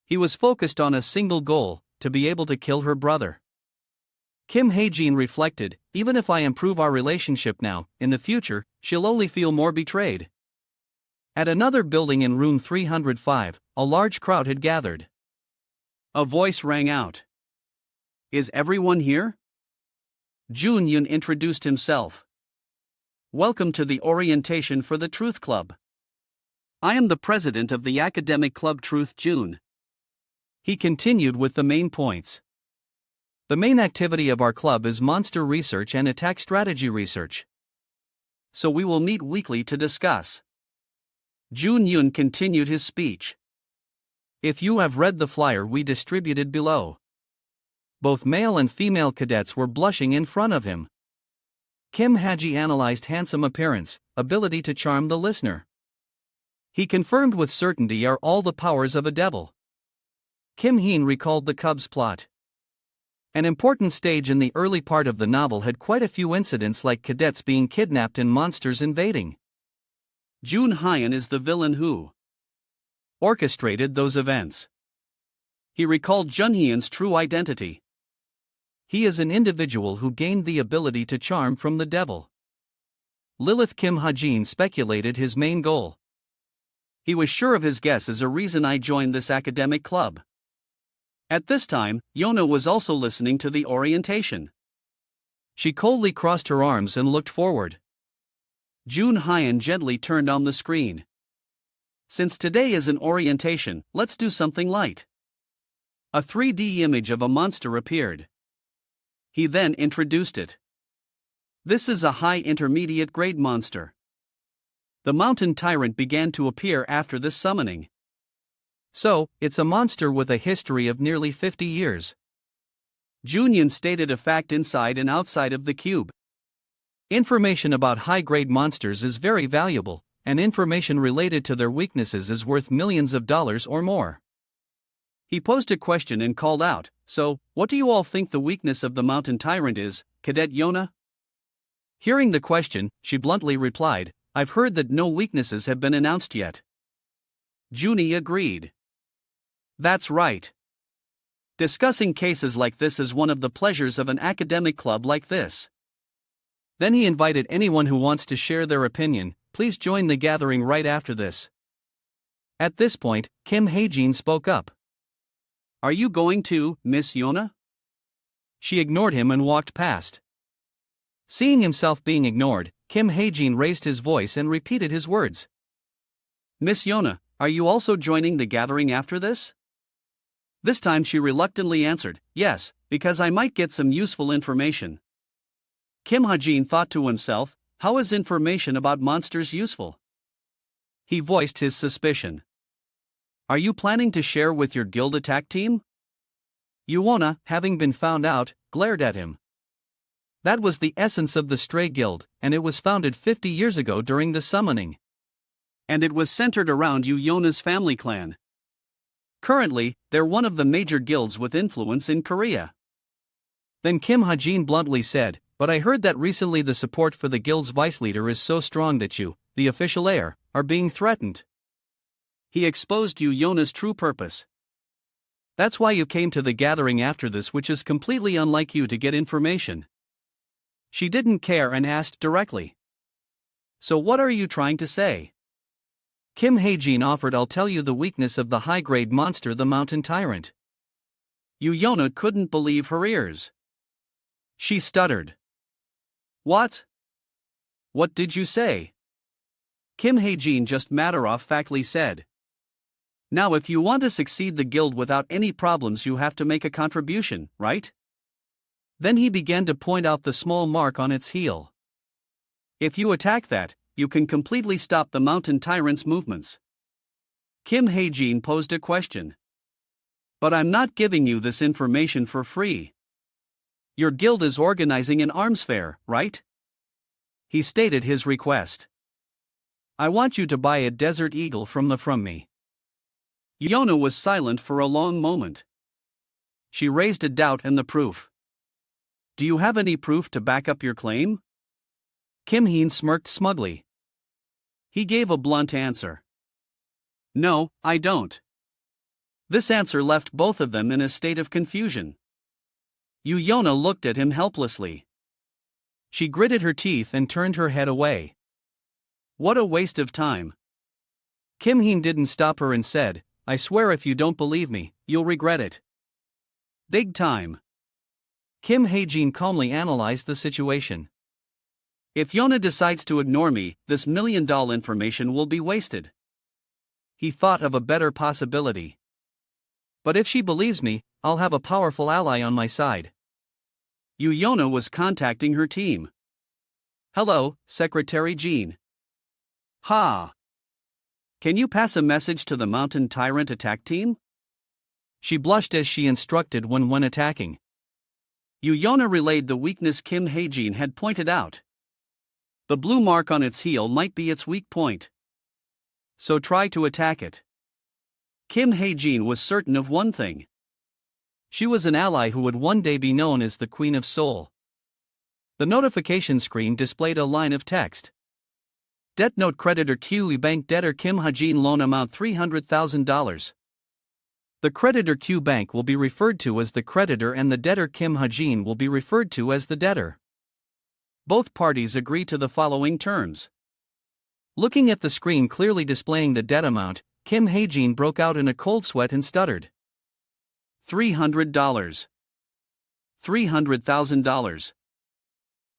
He was focused on a single goal, to be able to kill her brother. Kim Hae-jin reflected, even if I improve our relationship now, in the future, she'll only feel more betrayed. At another building in room 305, a large crowd had gathered. A voice rang out. Is everyone here? Jun Yun introduced himself. Welcome to the orientation for the Truth Club. I am the president of the academic club Truth Jun. He continued with the main points. The main activity of our club is monster research and attack strategy research. So we will meet weekly to discuss. Jun Yun continued his speech. If you have read the flyer we distributed below, Both male and female cadets were blushing in front of him. Kim Haji analyzed handsome appearance, ability to charm the listener. He confirmed with certainty are all the powers of a devil. Kim Heen recalled the Cubs plot. An important stage in the early part of the novel had quite a few incidents like cadets being kidnapped and monsters invading. Jun Hyun is the villain who orchestrated those events. He recalled Jun Hyun's true identity. He is an individual who gained the ability to charm from the devil. Lilith Kim Hajin speculated his main goal. He was sure of his guess as a reason I joined this academic club. At this time, Yona was also listening to the orientation. She coldly crossed her arms and looked forward. Jun Hyun gently turned on the screen. Since today is an orientation, let's do something light. A 3D image of a monster appeared. He then introduced it. This is a high intermediate grade monster. The mountain tyrant began to appear after this summoning. So, it's a monster with a history of nearly 50 years. Junyan stated a fact inside and outside of the cube. Information about high-grade monsters is very valuable, and information related to their weaknesses is worth millions of dollars or more. He posed a question and called out, "So, what do you all think the weakness of the mountain tyrant is, Cadet Yona?" Hearing the question, she bluntly replied, "I've heard that no weaknesses have been announced yet." Junie agreed. That's right. Discussing cases like this is one of the pleasures of an academic club like this. Then he invited anyone who wants to share their opinion, please join the gathering right after this. At this point, Kim Hae-jin spoke up. Are you going to, Miss Yona? She ignored him and walked past. Seeing himself being ignored, Kim Hae-jin raised his voice and repeated his words. Miss Yona, are you also joining the gathering after this? This time she reluctantly answered, yes, because I might get some useful information. Kim Ha-jin thought to himself, how is information about monsters useful? He voiced his suspicion. Are you planning to share with your guild attack team? Yuona, having been found out, glared at him. That was the essence of the Stray Guild, and it was founded 50 years ago during the summoning. And it was centered around Yuona's family clan. Currently, they're one of the major guilds with influence in Korea. Then Kim Ha-jin bluntly said, but I heard that recently the support for the guild's vice leader is so strong that you, the official heir, are being threatened. He exposed Yuona's true purpose. That's why you came to the gathering after this, which is completely unlike you to get information. She didn't care and asked directly. So what are you trying to say? Kim Hae-jin offered, I'll tell you the weakness of the high-grade monster, the mountain tyrant. Yuona couldn't believe her ears. She stuttered. What? What did you say? Kim Hae-jin just matter-of-factly said. Now if you want to succeed the guild without any problems, you have to make a contribution, right? Then he began to point out the small mark on its heel. If you attack that, you can completely stop the mountain tyrant's movements. Kim Hae-jin posed a question. But I'm not giving you this information for free. Your guild is organizing an arms fair, right? He stated his request. I want you to buy a desert eagle from me. Yuona was silent for a long moment. She raised a doubt and the proof. Do you have any proof to back up your claim? Kim Heen smirked smugly. He gave a blunt answer. No, I don't. This answer left both of them in a state of confusion. Yuona looked at him helplessly. She gritted her teeth and turned her head away. What a waste of time. Kim Heen didn't stop her and said, I swear if you don't believe me, you'll regret it. Big time. Kim Hae-jin calmly analyzed the situation. If Yona decides to ignore me, this $1 million information will be wasted. He thought of a better possibility. But if she believes me, I'll have a powerful ally on my side. Yona was contacting her team. Hello, Secretary Jean. Ha! Can you pass a message to the mountain tyrant attack team? She blushed as she instructed when attacking. Yuna relayed the weakness Kim Hae-jin had pointed out. The blue mark on its heel might be its weak point. So try to attack it. Kim Hae-jin was certain of one thing. She was an ally who would one day be known as the Queen of Seoul. The notification screen displayed a line of text. Debt note creditor QE Bank debtor Kim Hae-jin loan amount $300,000. The creditor Q Bank will be referred to as the creditor and the debtor Kim Hae-jin will be referred to as the debtor. Both parties agree to the following terms. Looking at the screen clearly displaying the debt amount, Kim Hae-jin broke out in a cold sweat and stuttered. $300. $300,000.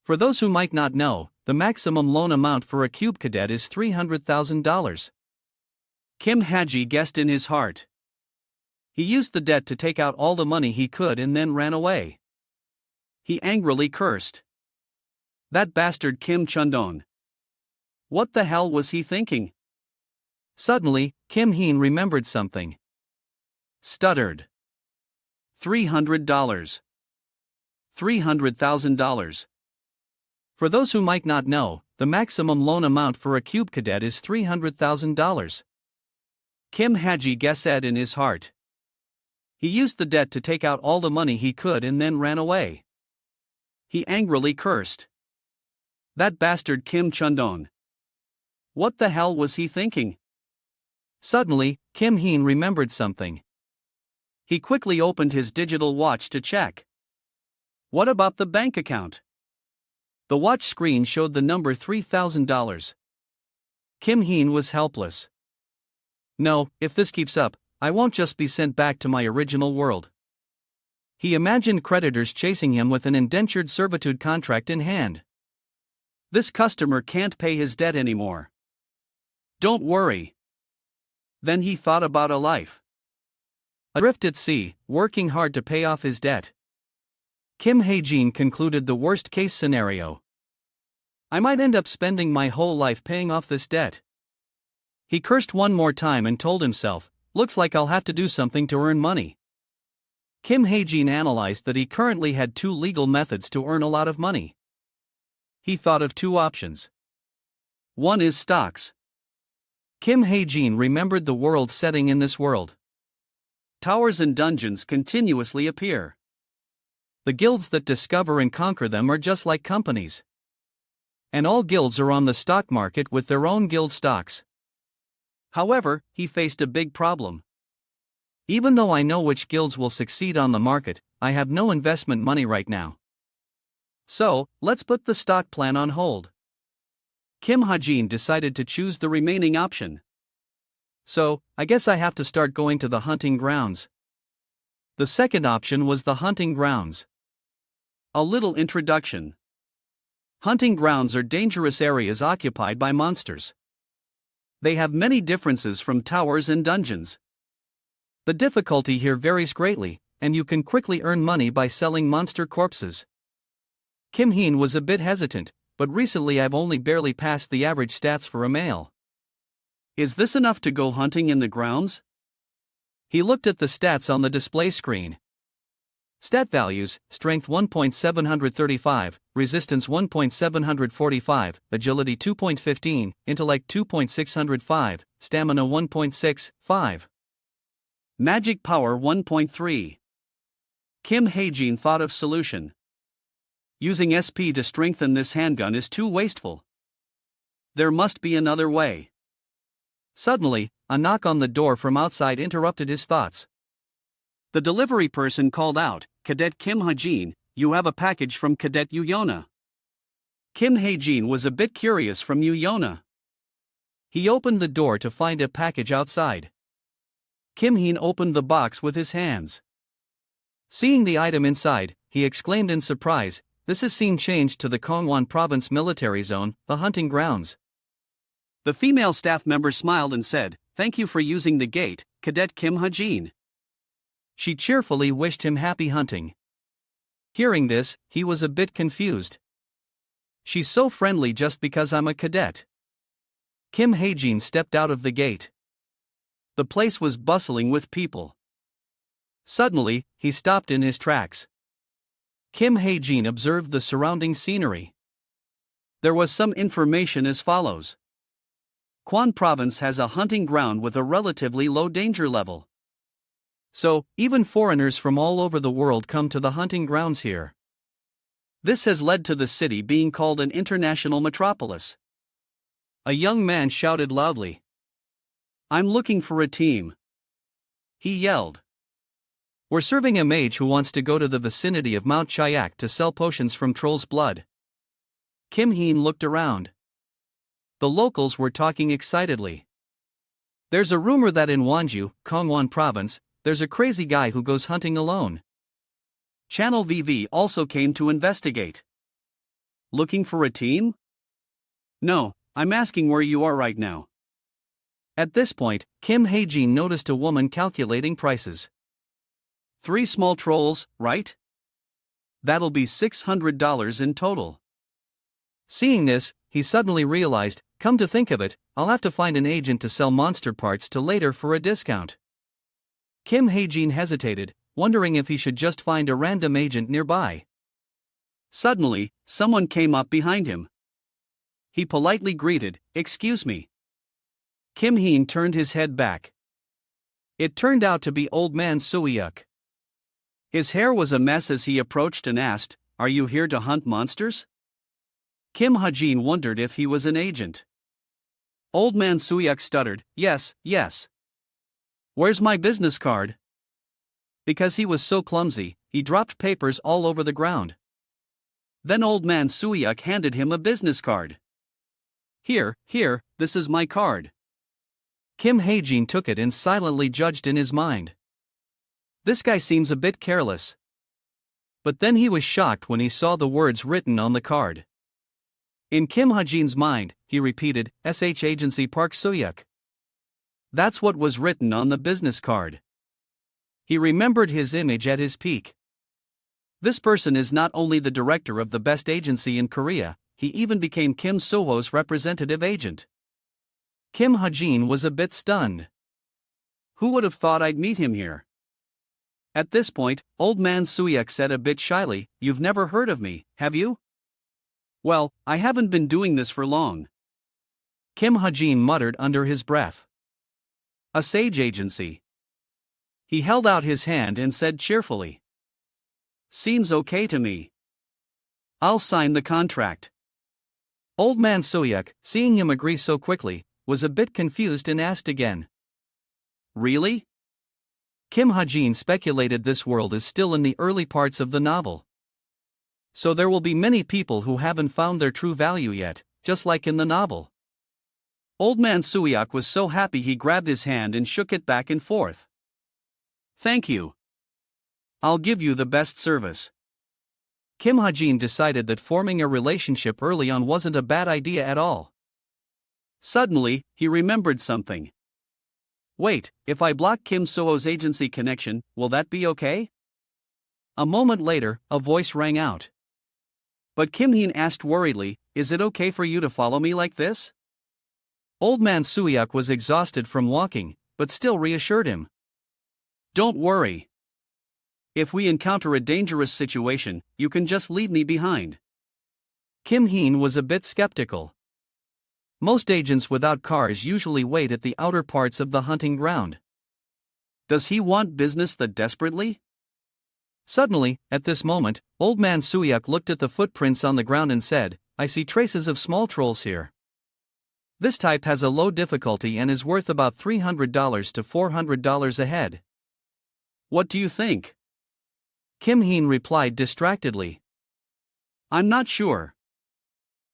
For those who might not know, the maximum loan amount for a cube cadet is $300,000. Kim Hae-ji guessed in his heart. He used the debt to take out all the money he could and then ran away. He angrily cursed. That bastard Kim Chundon. What the hell was he thinking? Suddenly, Kim Heen remembered something. Stuttered. $300. $300,000. For those who might not know, the maximum loan amount for a cube cadet is $300,000. Kim Hae-ji guessed in his heart. He used the debt to take out all the money he could and then ran away. He angrily cursed. That bastard Kim Chundon. What the hell was he thinking? Suddenly, Kim Heen remembered something. He quickly opened his digital watch to check. What about the bank account? The watch screen showed the number $3,000. Kim Heen was helpless. No, if this keeps up, I won't just be sent back to my original world. He imagined creditors chasing him with an indentured servitude contract in hand. This customer can't pay his debt anymore. Don't worry. Then he thought about a life. Adrift at sea, working hard to pay off his debt. Kim Hae-jin concluded the worst-case scenario. I might end up spending my whole life paying off this debt. He cursed one more time and told himself, looks like I'll have to do something to earn money. Kim Hae-jin analyzed that he currently had two legal methods to earn a lot of money. He thought of two options. One is stocks. Kim Hae-jin remembered the world setting in this world. Towers and dungeons continuously appear. The guilds that discover and conquer them are just like companies. And all guilds are on the stock market with their own guild stocks. However, he faced a big problem. Even though I know which guilds will succeed on the market, I have no investment money right now. So, let's put the stock plan on hold. Kim Hae-jin decided to choose the remaining option. So, I guess I have to start going to the hunting grounds. The second option was the hunting grounds. A little introduction. Hunting grounds are dangerous areas occupied by monsters. They have many differences from towers and dungeons. The difficulty here varies greatly, and you can quickly earn money by selling monster corpses. Kim Heen was a bit hesitant, but recently I've only barely passed the average stats for a male. Is this enough to go hunting in the grounds? He looked at the stats on the display screen. Stat values: Strength 1.735, Resistance 1.745, Agility 2.15, Intellect 2.605, Stamina 1.65. Magic Power 1.3. Kim Hae-jin thought of solution. Using SP to strengthen this handgun is too wasteful. There must be another way. Suddenly, a knock on the door from outside interrupted his thoughts. The delivery person called out, Cadet Kim Hae-jin, you have a package from Cadet Yuna. Kim Hae-jin was a bit curious from Yuna. He opened the door to find a package outside. Kim Heen opened the box with his hands. Seeing the item inside, he exclaimed in surprise, this is scene changed to the Gangwon Province military zone, the hunting grounds. The female staff member smiled and said, thank you for using the gate, Cadet Kim Hae-jin. She cheerfully wished him happy hunting. Hearing this, he was a bit confused. She's so friendly just because I'm a cadet. Kim Hae-jin stepped out of the gate. The place was bustling with people. Suddenly, he stopped in his tracks. Kim Hae-jin observed the surrounding scenery. There was some information as follows. Kwan Province has a hunting ground with a relatively low danger level. So, even foreigners from all over the world come to the hunting grounds here. This has led to the city being called an international metropolis. A young man shouted loudly. I'm looking for a team. He yelled. We're serving a mage who wants to go to the vicinity of Mount Chayak to sell potions from Troll's blood. Kim Heen looked around. The locals were talking excitedly. There's a rumor that in Wanju, Kongwon Province, there's a crazy guy who goes hunting alone. Channel VV also came to investigate. Looking for a team? No, I'm asking where you are right now. At this point, Kim Hae-jin noticed a woman calculating prices. 3 small trolls, right? That'll be $600 in total. Seeing this, he suddenly realized, come to think of it, I'll have to find an agent to sell monster parts to later for a discount. Kim Hae-jin hesitated, wondering if he should just find a random agent nearby. Suddenly, someone came up behind him. He politely greeted, "Excuse me." Kim Heen turned his head back. It turned out to be Old Man Suiyuk. His hair was a mess as he approached and asked, "Are you here to hunt monsters?" Kim Ha-jin wondered if he was an agent. Old Man Suiyuk stuttered, "Yes, yes." "Where's my business card?" Because he was so clumsy, he dropped papers all over the ground. Then Old Man Suiyuk handed him a business card. Here, this is my card." Kim Hae-jin took it and silently judged in his mind. This guy seems a bit careless. But then he was shocked when he saw the words written on the card. In Kim Ha-jin's mind, he repeated, "SH Agency Park Suiyuk." That's what was written on the business card. He remembered his image at his peak. This person is not only the director of the best agency in Korea, he even became Kim So-ho's representative agent. Kim Ha-jin was a bit stunned. Who would have thought I'd meet him here? At this point, Old Man Suiyuk said a bit shyly, "You've never heard of me, have you?" "Well, I haven't been doing this for long." Kim Ha-jin muttered under his breath. "A sage agency." He held out his hand and said cheerfully, "Seems okay to me. I'll sign the contract." Old Man Suiyuk, seeing him agree so quickly, was a bit confused and asked again. "Really?" Kim Ha-jin speculated this world is still in the early parts of the novel. So there will be many people who haven't found their true value yet, just like in the novel. Old Man Suiyuk was so happy he grabbed his hand and shook it back and forth. "Thank you. I'll give you the best service." Kim Ha-jin decided that forming a relationship early on wasn't a bad idea at all. Suddenly, he remembered something. Wait, if I block Kim So-ho's agency connection, will that be okay? A moment later, a voice rang out. But Kim Heen asked worriedly, "Is it okay for you to follow me like this?" Old Man Suiyuk was exhausted from walking, but still reassured him. "Don't worry. If we encounter a dangerous situation, you can just leave me behind." Kim Heen was a bit skeptical. Most agents without cars usually wait at the outer parts of the hunting ground. Does he want business that desperately? Suddenly, at this moment, Old Man Suiyuk looked at the footprints on the ground and said, "I see traces of small trolls here. This type has a low difficulty and is worth about $300 to $400 a head. What do you think?" Kim Heen replied distractedly. "I'm not sure."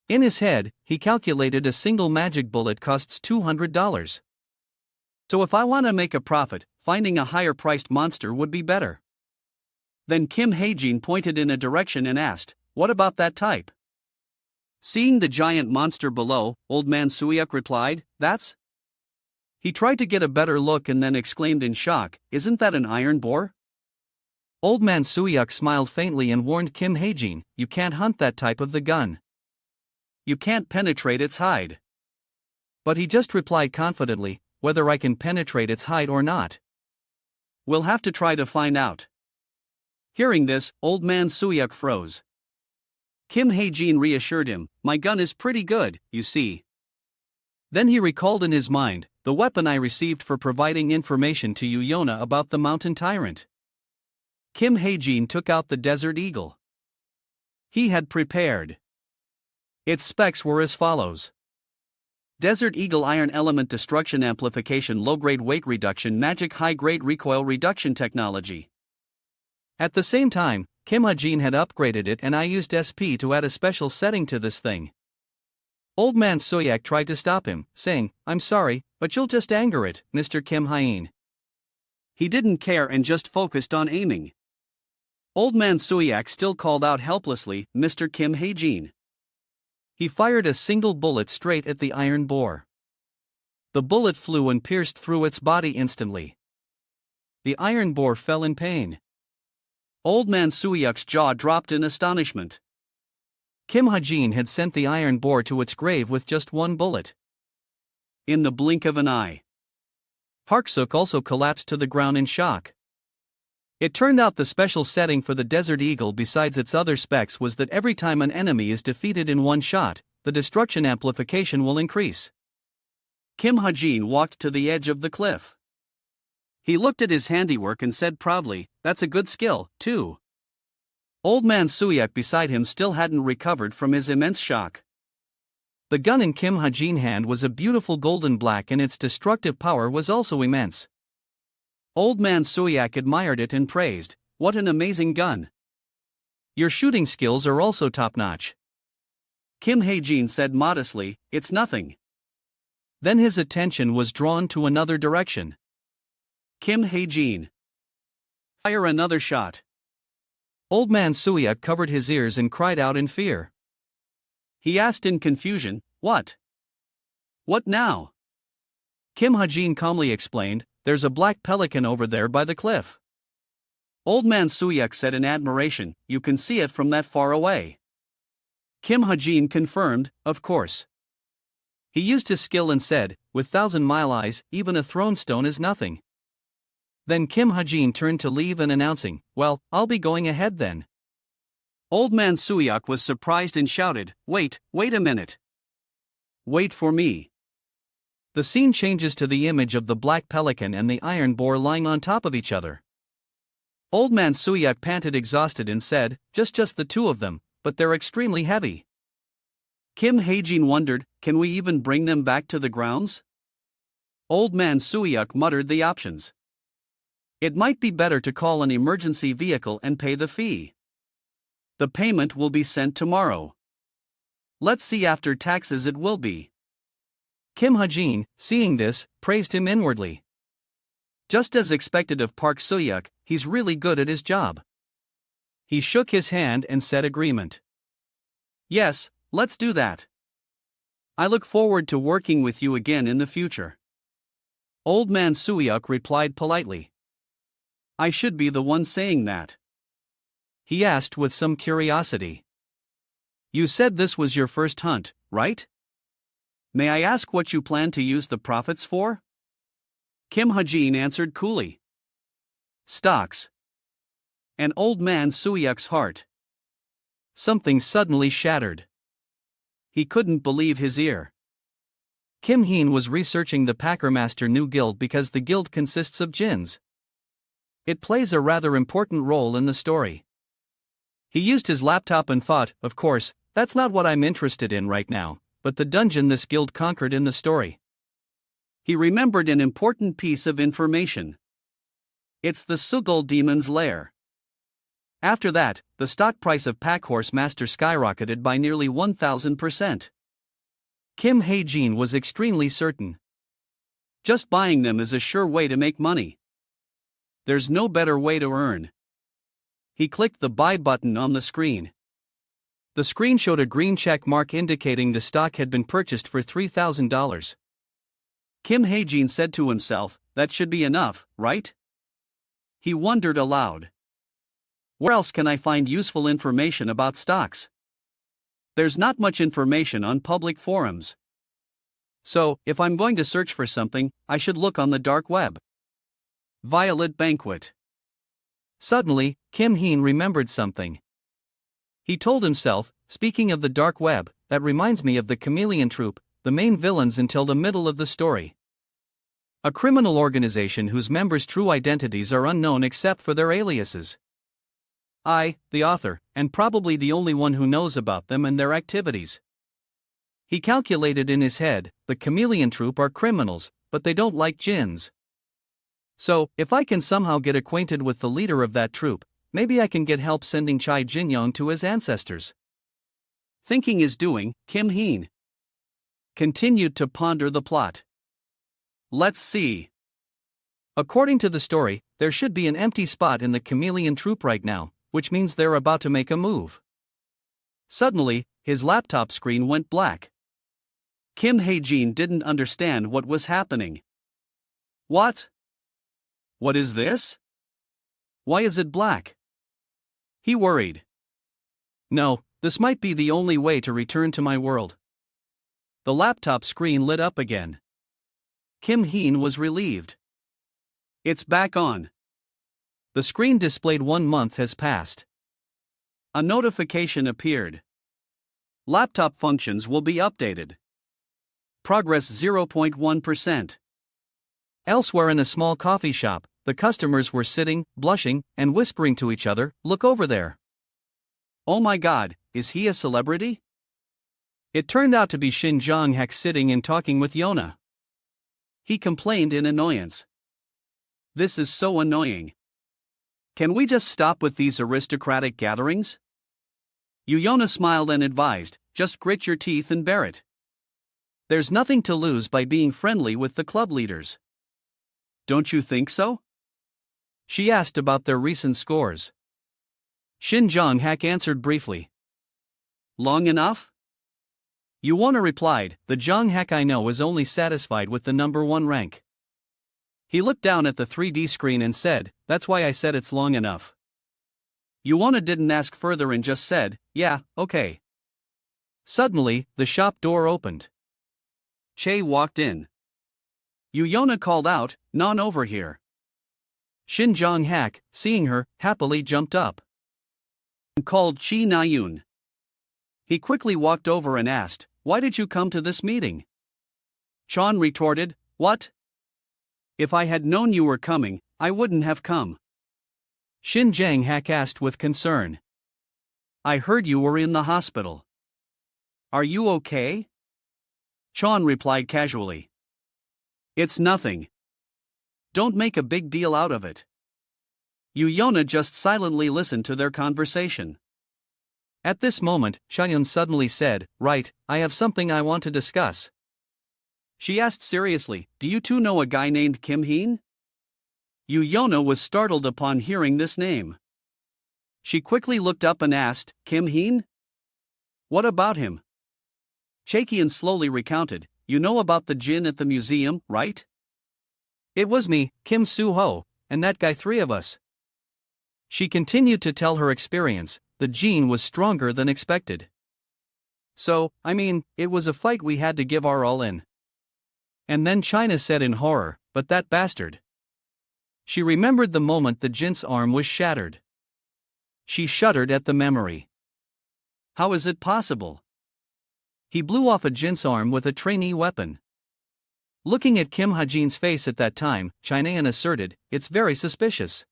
In his head, he calculated a single magic bullet costs $200. So if I want to make a profit, finding a higher priced monster would be better. Then Kim Hae-jin pointed in a direction and asked, "What about that type?" Seeing the giant monster below, Old Man Suiyuk replied, "That's..." He tried to get a better look and then exclaimed in shock, "Isn't that an iron boar?" Old Man Suiyuk smiled faintly and warned Kim Hae-jin, "You can't hunt that type of the gun. You can't penetrate its hide." But he just replied confidently, "Whether I can penetrate its hide or not, we'll have to try to find out." Hearing this, old man Suyuk froze. Kim Hae-jin reassured him, "My gun is pretty good, you see." Then he recalled in his mind, "The weapon I received for providing information to Yona about the mountain tyrant." Kim Hae-jin took out the Desert Eagle. He had prepared. Its specs were as follows. Desert Eagle Iron Element Destruction Amplification Low-Grade Weight Reduction Magic High-Grade Recoil Reduction Technology. At the same time, Kim Ha-jin had upgraded it and I used SP to add a special setting to this thing. Old man Soyak tried to stop him, saying, "I'm sorry, but you'll just anger it, Mr. Kim Hae-in." He didn't care and just focused on aiming. Old man Soyak still called out helplessly, "Mr. Kim Hae-jin." He fired a single bullet straight at the iron boar. The bullet flew and pierced through its body instantly. The iron boar fell in pain. Old man Suyuk's jaw dropped in astonishment. Kim Ha-jin had sent the iron boar to its grave with just one bullet. In the blink of an eye. Park Suk also collapsed to the ground in shock. It turned out the special setting for the Desert Eagle besides its other specs was that every time an enemy is defeated in one shot, the destruction amplification will increase. Kim Ha-jin walked to the edge of the cliff. He looked at his handiwork and said proudly, "That's a good skill, too." Old man Suyuk beside him still hadn't recovered from his immense shock. The gun in Kim Ha-jin's hand was a beautiful golden black and its destructive power was also immense. Old man Suyuk admired it and praised, "What an amazing gun. Your shooting skills are also top-notch." Kim Hae-jin said modestly, "It's nothing." Then his attention was drawn to another direction. Kim Hae-jin. Fire another shot. Old man Suyuk covered his ears and cried out in fear. He asked in confusion, "What? What now?" Kim Ha-jin calmly explained, "There's a black pelican over there by the cliff." Old man Suyuk said in admiration, "You can see it from that far away." Kim Ha-jin confirmed, "Of course." He used his skill and said, "With 1,000-mile eyes, even a thrown stone is nothing." Then Kim Ha-jin turned to leave and announcing, "Well, I'll be going ahead then." Old man Suyuk was surprised and shouted, wait a minute. Wait for me." The scene changes to the image of the black pelican and the iron boar lying on top of each other. Old man Suyuk panted exhausted and said, just the two of them, but they're extremely heavy." Kim Hae-jin wondered, "Can we even bring them back to the grounds?" Old man Suyuk muttered the options. "It might be better to call an emergency vehicle and pay the fee. The payment will be sent tomorrow. Let's see, after taxes it will be." Kim Ha-jin, seeing this, praised him inwardly. Just as expected of Park Suyuk, he's really good at his job. He shook his hand and said agreement. "Yes, let's do that. I look forward to working with you again in the future." Old man Suyuk replied politely. "I should be the one saying that." He asked with some curiosity. "You said this was your first hunt, right? May I ask what you plan to use the profits for?" Kim Ha-jin answered coolly. "Stocks." And old man Suyuk's heart. Something suddenly shattered. He couldn't believe his ear. Kim Heen was researching the Packermaster new guild because the guild consists of jinns. It plays a rather important role in the story. He used his laptop and thought, of course, that's not what I'm interested in right now, but the dungeon this guild conquered in the story. He remembered an important piece of information. It's the Sugul demon's lair. After that, the stock price of Packhorse Master skyrocketed by nearly 1,000%. Kim Hae-jin was extremely certain. Just buying them is a sure way to make money. There's no better way to earn. He clicked the buy button on the screen. The screen showed a green check mark indicating the stock had been purchased for $3,000. Kim Hae-jin said to himself, "That should be enough, right?" He wondered aloud. "Where else can I find useful information about stocks? There's not much information on public forums. So, if I'm going to search for something, I should look on the dark web." Violet Banquet. Suddenly, Kim Heen remembered something. He told himself, speaking of the dark web, that reminds me of the Chameleon Troupe, the main villains until the middle of the story. A criminal organization whose members' true identities are unknown except for their aliases. I, the author, and probably the only one who knows about them and their activities. He calculated in his head, the Chameleon Troupe are criminals, but they don't like jinns. So, if I can somehow get acquainted with the leader of that troupe, maybe I can get help sending Chai Jinyong to his ancestors. Thinking is doing, Kim Heen continued to ponder the plot. Let's see. According to the story, there should be an empty spot in the Chameleon Troupe right now, which means they're about to make a move. Suddenly, his laptop screen went black. Kim Hae-jin didn't understand what was happening. What? What is this? Why is it black? He worried. No, this might be the only way to return to my world. The laptop screen lit up again. Kim Heen was relieved. It's back on. The screen displayed 1 month has passed. A notification appeared. Laptop functions will be updated. Progress 0.1%. Elsewhere in a small coffee shop, the customers were sitting, blushing, and whispering to each other, "Look over there. Oh my god, is he a celebrity?" It turned out to be Shin Jong-hak sitting and talking with Yona. He complained in annoyance. This is so annoying. Can we just stop with these aristocratic gatherings? Yona smiled and advised, just grit your teeth and bear it. There's nothing to lose by being friendly with the club leaders. Don't you think so? She asked about their recent scores. Shin Jong-hak answered briefly. Long enough? Yona replied, the Jong-hak I know is only satisfied with the number 1 rank. He looked down at the 3D screen and said, that's why I said it's long enough. Yona didn't ask further and just said, yeah, okay. Suddenly, the shop door opened. Che walked in. Yona called out, "Non over here." Shin Jong-hak, seeing her, happily jumped up and called Chi Na-yoon. He quickly walked over and asked, "Why did you come to this meeting?" Chon retorted, "What? If I had known you were coming, I wouldn't have come." Shin Jang-hak asked with concern. "I heard you were in the hospital. Are you okay?" Chon replied casually. "It's nothing. Don't make a big deal out of it." Yona just silently listened to their conversation. At this moment, Chayun suddenly said, "Right, I have something I want to discuss." She asked seriously, "Do you two know a guy named Kim Heen?" Yona was startled upon hearing this name. She quickly looked up and asked, "Kim Heen? What about him?" Chakian slowly recounted, "You know about the Jin at the museum, right? It was me, Kim Soo-ho, and that guy, 3 of us." She continued to tell her experience. The Jin was stronger than expected. So, it was a fight we had to give our all in. And then China said in horror, "But that bastard." She remembered the moment the Jin's arm was shattered. She shuddered at the memory. How is it possible? He blew off a Jin's arm with a trainee weapon. Looking at Kim Ha-jin's face at that time, Chinaean asserted, "It's very suspicious."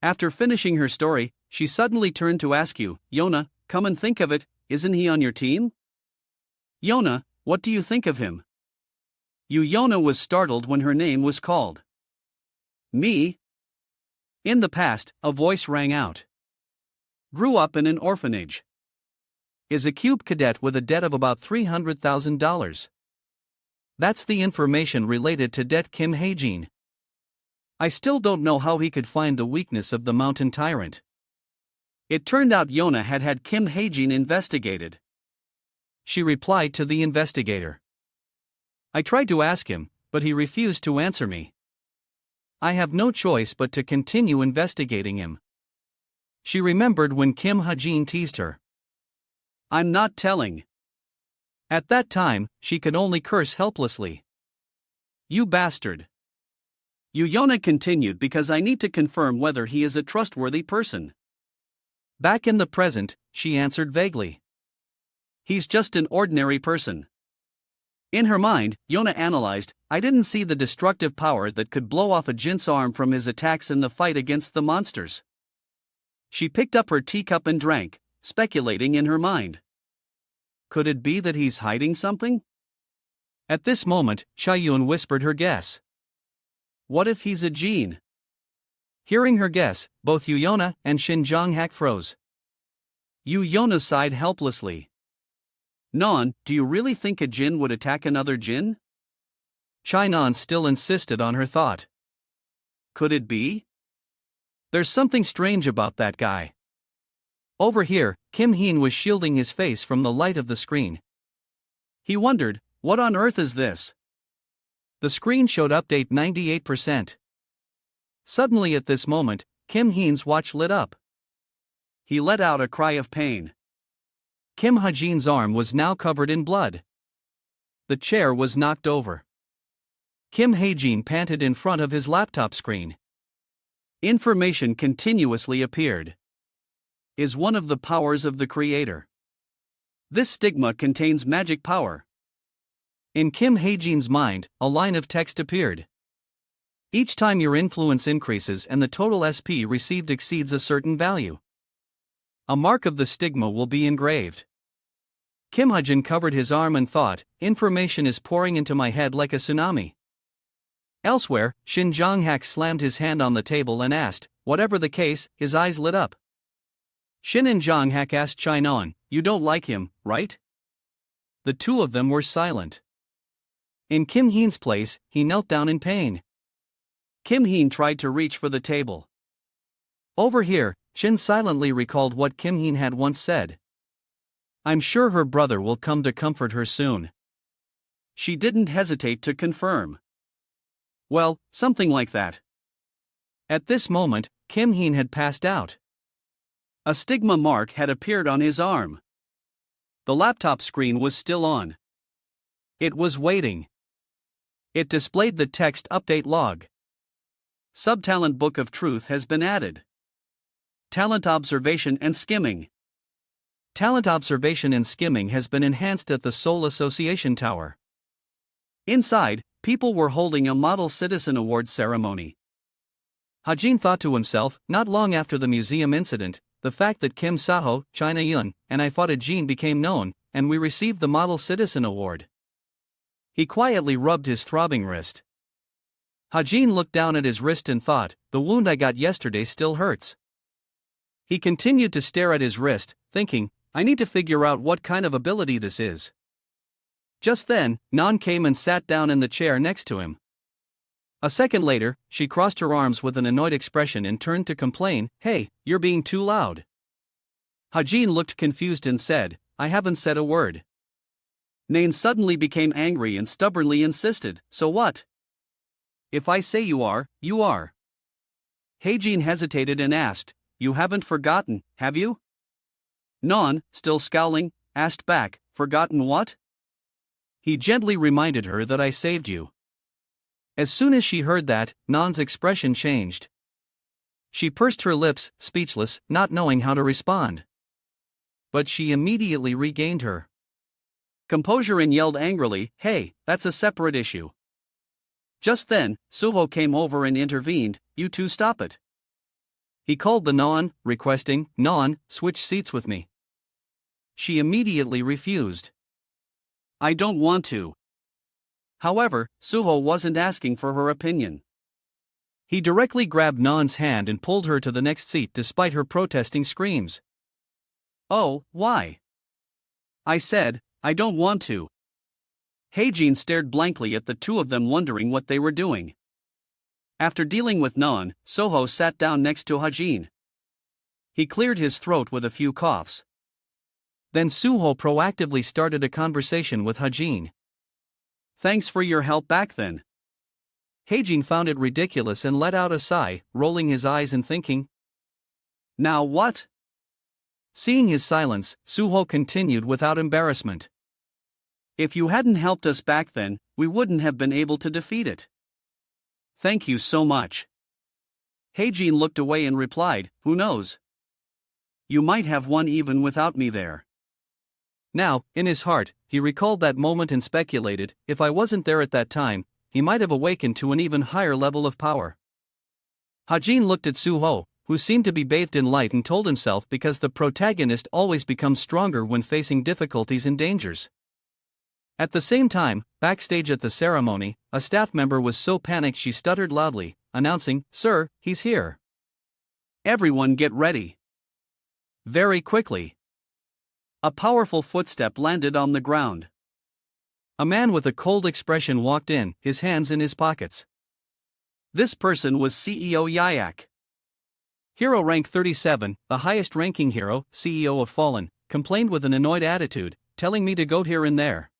After finishing her story, she suddenly turned to ask you, "Yona, come and think of it, isn't he on your team?" "Yona, what do you think of him?" Yona was startled when her name was called. "Me?" In the past, a voice rang out. "Grew up in an orphanage. Is a cube cadet with a debt of about $300,000. That's the information related to Det Kim Hae-jin. I still don't know how he could find the weakness of the mountain tyrant." It turned out Yona had had Kim Hae-jin investigated. She replied to the investigator. "I tried to ask him, but he refused to answer me. I have no choice but to continue investigating him." She remembered when Kim Ha-jin teased her. "I'm not telling." At that time, she could only curse helplessly. "You bastard." Yuyona continued because I need to confirm whether he is a trustworthy person. Back in the present, she answered vaguely. He's just an ordinary person. In her mind, Yona analyzed, I didn't see the destructive power that could blow off a Jin's arm from his attacks in the fight against the monsters. She picked up her teacup and drank, speculating in her mind. Could it be that he's hiding something? At this moment, Chaiyun whispered her guess. What if he's a Jin? Hearing her guess, both Yuyona and Shin Jonghak froze. Yuyona sighed helplessly. Non, do you really think a Jin would attack another Jin? Chainan still insisted on her thought. Could it be? There's something strange about that guy. Over here, Kim Heen was shielding his face from the light of the screen. He wondered, what on earth is this? The screen showed update 98%. Suddenly at this moment, Kim Heen's watch lit up. He let out a cry of pain. Kim Hajin's arm was now covered in blood. The chair was knocked over. Kim Hajin panted in front of his laptop screen. Information continuously appeared. Is one of the powers of the creator. This stigma contains magic power. In Kim Hajin's mind, a line of text appeared. Each time your influence increases and the total SP received exceeds a certain value, a mark of the stigma will be engraved. Kim Hajin covered his arm and thought, information is pouring into my head like a tsunami. Elsewhere, Shin Jonghak slammed his hand on the table and asked, whatever the case, his eyes lit up. Shin and Jonghak asked Chainan, you don't like him, right? The two of them were silent. In Kim Heen's place, he knelt down in pain. Kim Heen tried to reach for the table. Over here, Shin silently recalled what Kim Heen had once said. I'm sure her brother will come to comfort her soon. She didn't hesitate to confirm. Well, something like that. At this moment, Kim Heen had passed out. A stigma mark had appeared on his arm. The laptop screen was still on. It was waiting. It displayed the text update log. Subtalent Book of Truth has been added. Talent observation and skimming. Talent observation and skimming has been enhanced at the Seoul Association Tower. Inside, people were holding a Model Citizen Award ceremony. Hajin thought to himself, not long after the museum incident, the fact that Kim Saho, China Yun, and I fought a Jin became known, and we received the Model Citizen Award. He quietly rubbed his throbbing wrist. Hajin looked down at his wrist and thought, the wound I got yesterday still hurts. He continued to stare at his wrist, thinking, I need to figure out what kind of ability this is. Just then, Nan came and sat down in the chair next to him. A second later, she crossed her arms with an annoyed expression and turned to complain, hey, you're being too loud. Hajin looked confused and said, I haven't said a word. Nain suddenly became angry and stubbornly insisted, so what? If I say you are, you are. Hajin hesitated and asked, you haven't forgotten, have you? Non, still scowling, asked back, forgotten what? He gently reminded her that I saved you. As soon as she heard that, Nan's expression changed. She pursed her lips, speechless, not knowing how to respond. But she immediately regained her composure and yelled angrily, hey, that's a separate issue. Just then, Suho came over and intervened, you two stop it. He called the Non, requesting, Non, switch seats with me. She immediately refused. I don't want to. However, Suho wasn't asking for her opinion. He directly grabbed Nan's hand and pulled her to the next seat despite her protesting screams. Oh, why? I said, I don't want to. Heijin stared blankly at the two of them, wondering what they were doing. After dealing with Nan, Soho sat down next to Hajin. He cleared his throat with a few coughs. Then Suho proactively started a conversation with Hajin. Thanks for your help back then. Heijin found it ridiculous and let out a sigh, rolling his eyes and thinking. Now what? Seeing his silence, Suho continued without embarrassment. If you hadn't helped us back then, we wouldn't have been able to defeat it. Thank you so much. Heijin looked away and replied, who knows? You might have won even without me there. Now, in his heart, he recalled that moment and speculated, if I wasn't there at that time, he might have awakened to an even higher level of power. Hajin looked at Suho, who seemed to be bathed in light, and told himself because the protagonist always becomes stronger when facing difficulties and dangers. At the same time, backstage at the ceremony, a staff member was so panicked she stuttered loudly, announcing, "Sir, he's here. Everyone get ready." Very quickly, a powerful footstep landed on the ground. A man with a cold expression walked in, his hands in his pockets. This person was CEO Yayak. Hero rank 37, the highest ranking hero, CEO of Fallen, complained with an annoyed attitude, telling me to go here and there.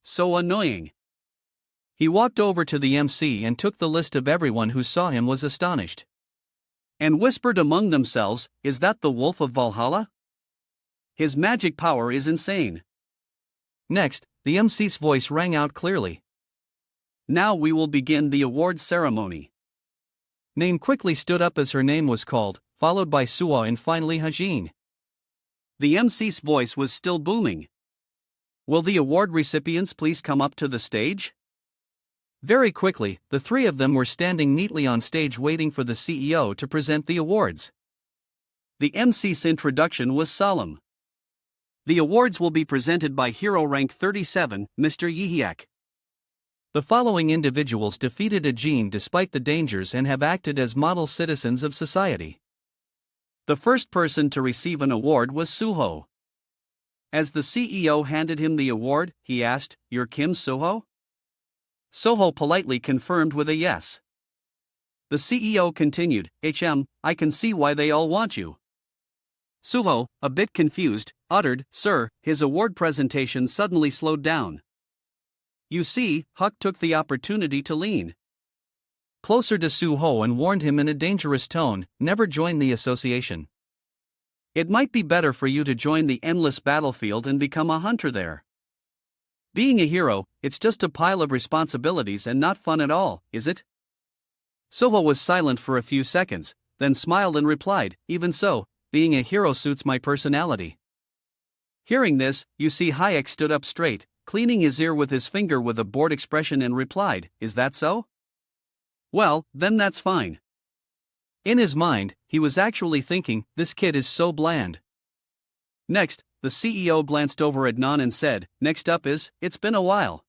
So annoying. He walked over to the MC and took the list of everyone who saw him was astonished. And whispered among themselves, is that the Wolf of Valhalla? His magic power is insane. Next, the MC's voice rang out clearly. Now we will begin the awards ceremony. Name quickly stood up as her name was called, followed by Suo and finally Hajin. The MC's voice was still booming. Will the award recipients please come up to the stage? Very quickly, the three of them were standing neatly on stage waiting for the CEO to present the awards. The MC's introduction was solemn. The awards will be presented by Hero Rank 37, Mr. Yihiak. The following individuals defeated Ajin despite the dangers and have acted as model citizens of society. The first person to receive an award was Suho. As the CEO handed him the award, he asked, "You're Kim Suho?" Suho politely confirmed with a yes. The CEO continued, I can see why they all want you." Suho, a bit confused, uttered, "Sir," his award presentation suddenly slowed down. You see, Huck took the opportunity to lean closer to Suho and warned him in a dangerous tone, never join the association. It might be better for you to join the endless battlefield and become a hunter there. Being a hero, it's just a pile of responsibilities and not fun at all, is it? Suho was silent for a few seconds, then smiled and replied, "Even so, being a hero suits my personality." Hearing this, you see Hayek stood up straight, cleaning his ear with his finger with a bored expression and replied, "Is that so? Well, then that's fine." In his mind, he was actually thinking, this kid is so bland. Next, the CEO glanced over at Non and said, "Next up is, it's been a while."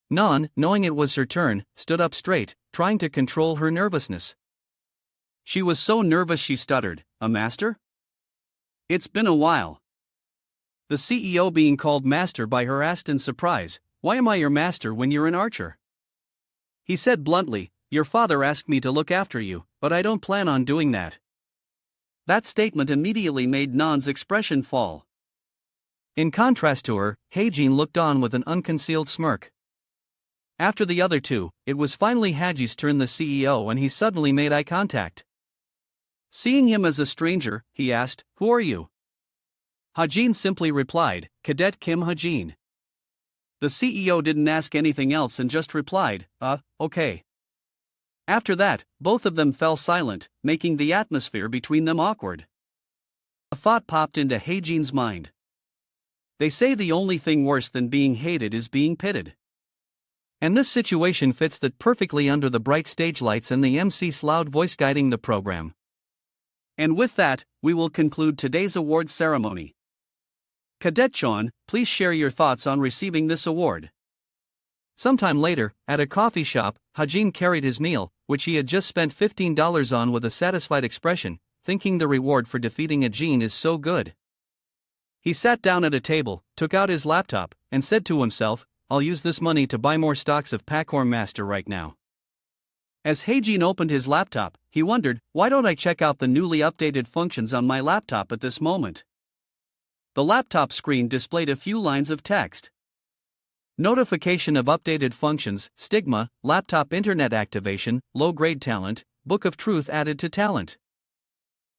Non, knowing it was her turn, stood up straight, trying to control her nervousness. She was so nervous she stuttered, "A master? It's been a while." The CEO, being called master by her, asked in surprise, "Why am I your master when you're an archer?" He said bluntly, "Your father asked me to look after you, but I don't plan on doing that." That statement immediately made Non's expression fall. In contrast to her, Heijin looked on with an unconcealed smirk. After the other two, it was finally Haji's turn, the CEO, and he suddenly made eye contact. Seeing him as a stranger, he asked, "Who are you?" Hajin simply replied, "Cadet Kim Hajin." The CEO didn't ask anything else and just replied, okay." After that, both of them fell silent, making the atmosphere between them awkward. A thought popped into Heijin's mind. They say the only thing worse than being hated is being pitied. And this situation fits that perfectly under the bright stage lights and the MC's loud voice guiding the program. And with that, we will conclude today's awards ceremony. Cadet Chon, please share your thoughts on receiving this award. Sometime later, at a coffee shop, Hajin carried his meal, which he had just spent $15 on, with a satisfied expression, thinking the reward for defeating Ajin is so good. He sat down at a table, took out his laptop, and said to himself, "I'll use this money to buy more stocks of Packhorn Master right now." As Heijin opened his laptop, he wondered, why don't I check out the newly updated functions on my laptop at this moment? The laptop screen displayed a few lines of text. Notification of updated functions, stigma, laptop internet activation, low-grade talent, book of truth added to talent.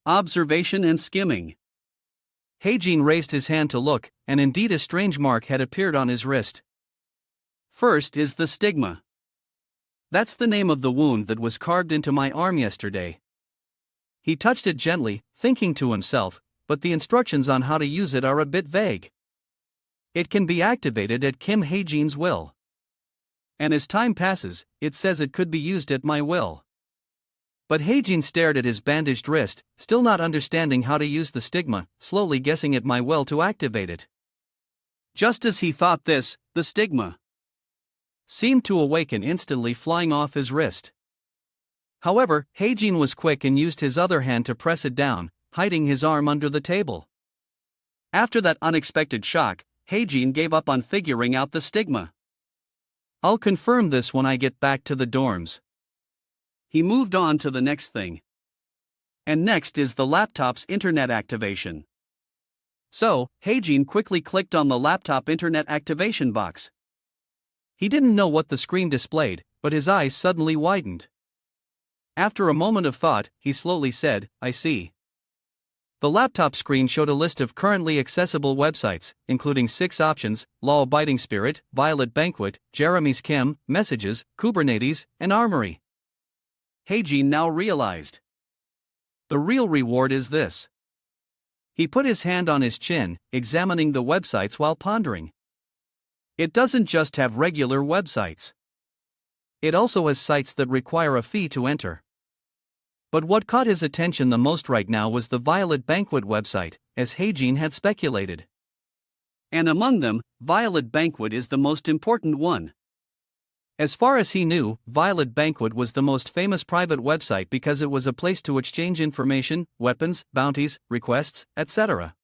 Observation and skimming. Heijin raised his hand to look, and indeed a strange mark had appeared on his wrist. First is the stigma. That's the name of the wound that was carved into my arm yesterday. He touched it gently, thinking to himself, but the instructions on how to use it are a bit vague. It can be activated at Kim Hae-jin's will. And as time passes, it says it could be used at my will. But Hae-jin stared at his bandaged wrist, still not understanding how to use the stigma, slowly guessing at my will to activate it. Just as he thought this, the stigma seemed to awaken instantly, flying off his wrist. However, Hae-jin was quick and used his other hand to press it down, hiding his arm under the table. After that unexpected shock, Hae-jin gave up on figuring out the stigma. I'll confirm this when I get back to the dorms. He moved on to the next thing. And next is the laptop's internet activation. So, Hae-jin quickly clicked on the laptop internet activation box. He didn't know what the screen displayed, but his eyes suddenly widened. After a moment of thought, he slowly said, I see. The laptop screen showed a list of currently accessible websites, including 6 options: Law-Abiding Spirit, Violet Banquet, Jeremy's Kim, Messages, Kubernetes, and Armory. Hae-jin now realized. The real reward is this. He put his hand on his chin, examining the websites while pondering. It doesn't just have regular websites. It also has sites that require a fee to enter. But what caught his attention the most right now was the Violet Banquet website, as Hae-jin had speculated. And among them, Violet Banquet is the most important one. As far as he knew, Violet Banquet was the most famous private website because it was a place to exchange information, weapons, bounties, requests, etc.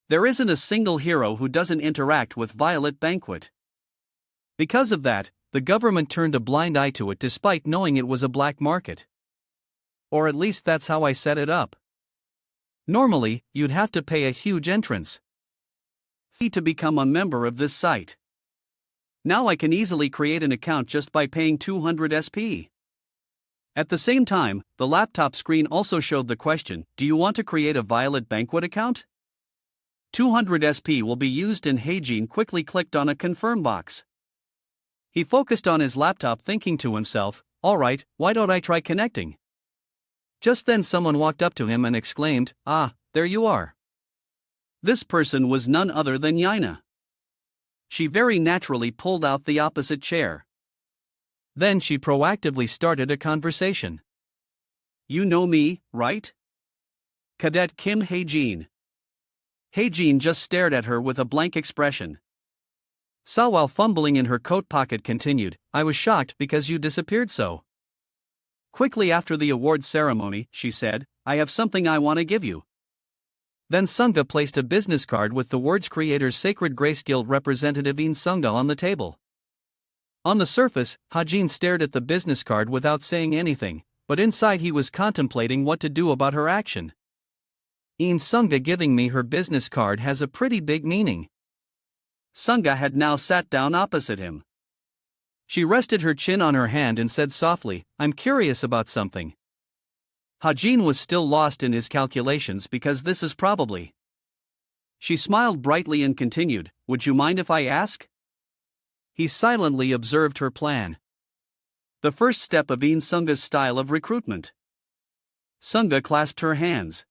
There isn't a single hero who doesn't interact with Violet Banquet. Because of that, the government turned a blind eye to it despite knowing it was a black market. Or at least that's how I set it up. Normally, you'd have to pay a huge entrance fee to become a member of this site. Now I can easily create an account just by paying 200 SP. At the same time, the laptop screen also showed the question, do you want to create a Violet Banquet account? 200 SP will be used, and Hae-jin quickly clicked on a confirm box. He focused on his laptop, thinking to himself, alright, why don't I try connecting? Just then someone walked up to him and exclaimed, ah, there you are. This person was none other than Yaina. She very naturally pulled out the opposite chair. Then she proactively started a conversation. You know me, right? Cadet Kim Hae-jin. Hae-jin just stared at her with a blank expression. Sa, while fumbling in her coat pocket, continued, I was shocked because you disappeared so quickly after the awards ceremony, she said, I have something I want to give you. Then Sunga placed a business card with the words Creator's Sacred Grace Guild Representative In Sunga on the table. On the surface, Hae-jin stared at the business card without saying anything, but inside he was contemplating what to do about her action. In Sunga giving me her business card has a pretty big meaning. Sunga had now sat down opposite him. She rested her chin on her hand and said softly, I'm curious about something. Hae-jin was still lost in his calculations because this is probably. She smiled brightly and continued, would you mind if I ask? He silently observed her plan. The first step of In Sunga's style of recruitment. Sunga clasped her hands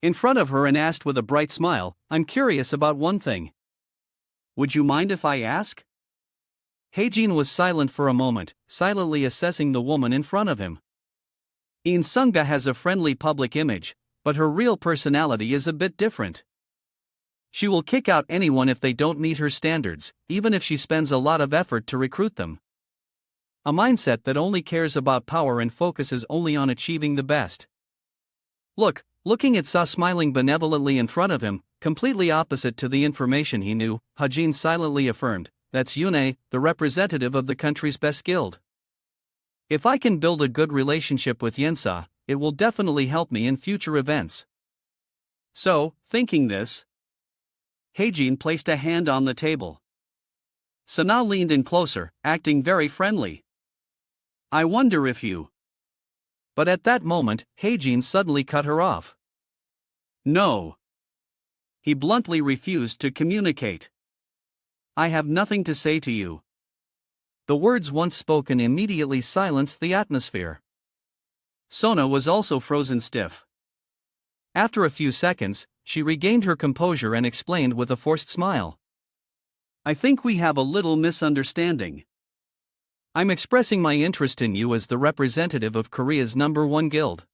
in front of her and asked with a bright smile, I'm curious about one thing. Would you mind if I ask? Hae-jin was silent for a moment, silently assessing the woman in front of him. In Sunga has a friendly public image, but her real personality is a bit different. She will kick out anyone if they don't meet her standards, even if she spends a lot of effort to recruit them. A mindset that only cares about power and focuses only on achieving the best. Looking at Sa smiling benevolently in front of him, completely opposite to the information he knew, Hae-jin silently affirmed, that's Yune, the representative of the country's best guild. If I can build a good relationship with Yensa, it will definitely help me in future events. So, thinking this, Hae-jin placed a hand on the table. Sana leaned in closer, acting very friendly. I wonder if you. But at that moment, Hae-jin suddenly cut her off. No. He bluntly refused to communicate. I have nothing to say to you. The words once spoken immediately silenced the atmosphere. Sona was also frozen stiff. After a few seconds, she regained her composure and explained with a forced smile. I think we have a little misunderstanding. I'm expressing my interest in you as the representative of Korea's #1 guild.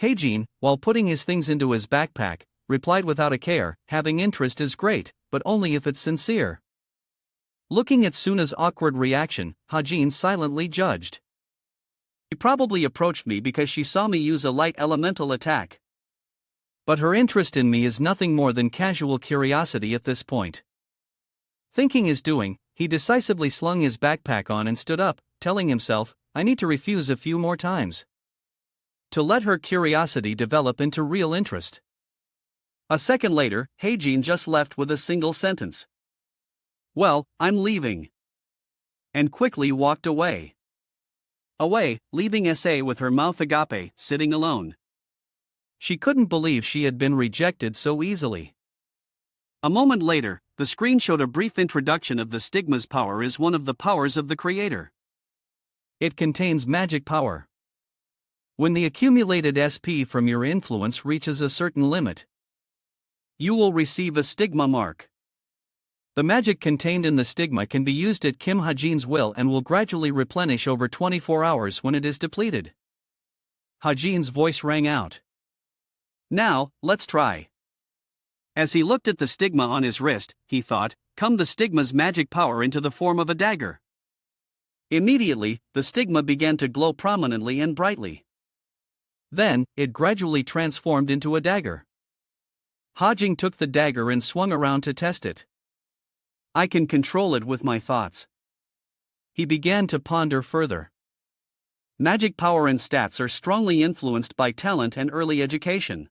Haejin, while putting his things into his backpack, replied without a care, having interest is great, but only if it's sincere. Looking at Suna's awkward reaction, Haejin silently judged. She probably approached me because she saw me use a light elemental attack. But her interest in me is nothing more than casual curiosity at this point. Thinking his doing, he decisively slung his backpack on and stood up, telling himself, I need to refuse a few more times. To let her curiosity develop into real interest. A second later, Haejin just left with a single sentence. Well, I'm leaving. And quickly walked away. Away, leaving SA with her mouth agape, sitting alone. She couldn't believe she had been rejected so easily. A moment later, the screen showed a brief introduction of the stigma's power as one of the powers of the creator. It contains magic power. When the accumulated SP from your influence reaches a certain limit, you will receive a stigma mark. The magic contained in the stigma can be used at Kim Haejin's will and will gradually replenish over 24 hours when it is depleted. Haejin's voice rang out. Now, let's try. As he looked at the stigma on his wrist, he thought, come the stigma's magic power into the form of a dagger. Immediately, the stigma began to glow prominently and brightly. Then, it gradually transformed into a dagger. Haejin took the dagger and swung around to test it. I can control it with my thoughts. He began to ponder further. Magic power and stats are strongly influenced by talent and early education.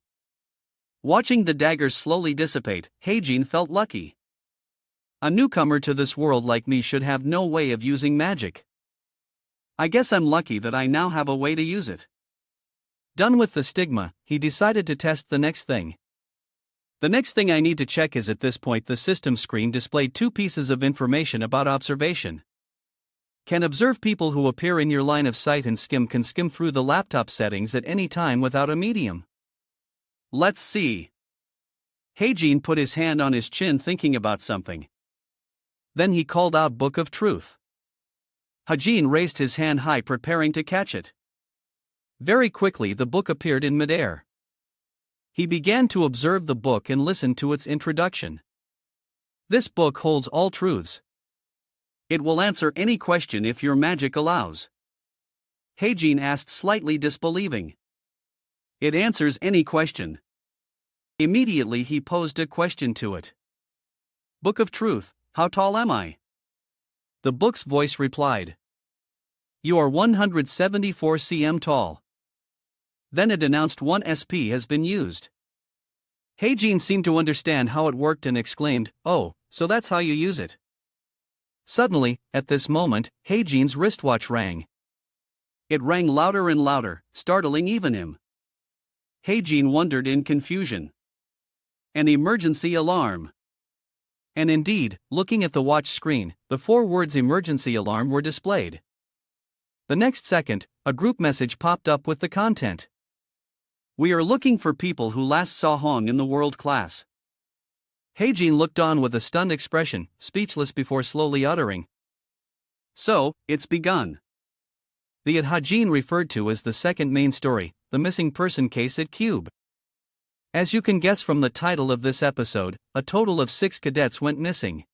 Watching the daggers slowly dissipate, Haejin felt lucky. A newcomer to this world like me should have no way of using magic. I guess I'm lucky that I now have a way to use it. Done with the stigma, he decided to test the next thing. The next thing I need to check is at this point the system screen displayed two pieces of information about observation. Can observe people who appear in your line of sight and can skim through the laptop settings at any time without a medium. Let's see. Haejin put his hand on his chin thinking about something. Then he called out Book of Truth. Haejin raised his hand high preparing to catch it. Very quickly the book appeared in midair. He began to observe the book and listen to its introduction. This book holds all truths. It will answer any question if your magic allows. Haejin asked, slightly disbelieving. It answers any question. Immediately he posed a question to it. Book of Truth, how tall am I? The book's voice replied. You are 174 cm tall. Then it announced 1 SP has been used. Haejin seemed to understand how it worked and exclaimed, oh, so that's how you use it. Suddenly, at this moment, Haejin's wristwatch rang. It rang louder and louder, startling even him. Haejin wondered in confusion. An emergency alarm. And indeed, looking at the watch screen, the 4 words emergency alarm were displayed. The next second, a group message popped up with the content. We are looking for people who last saw Hong in the world class. Haejin looked on with a stunned expression, speechless before slowly uttering. So, it's begun. The Haejin referred to as the second main story, the missing person case at Cube. As you can guess from the title of this episode, a total of 6 cadets went missing.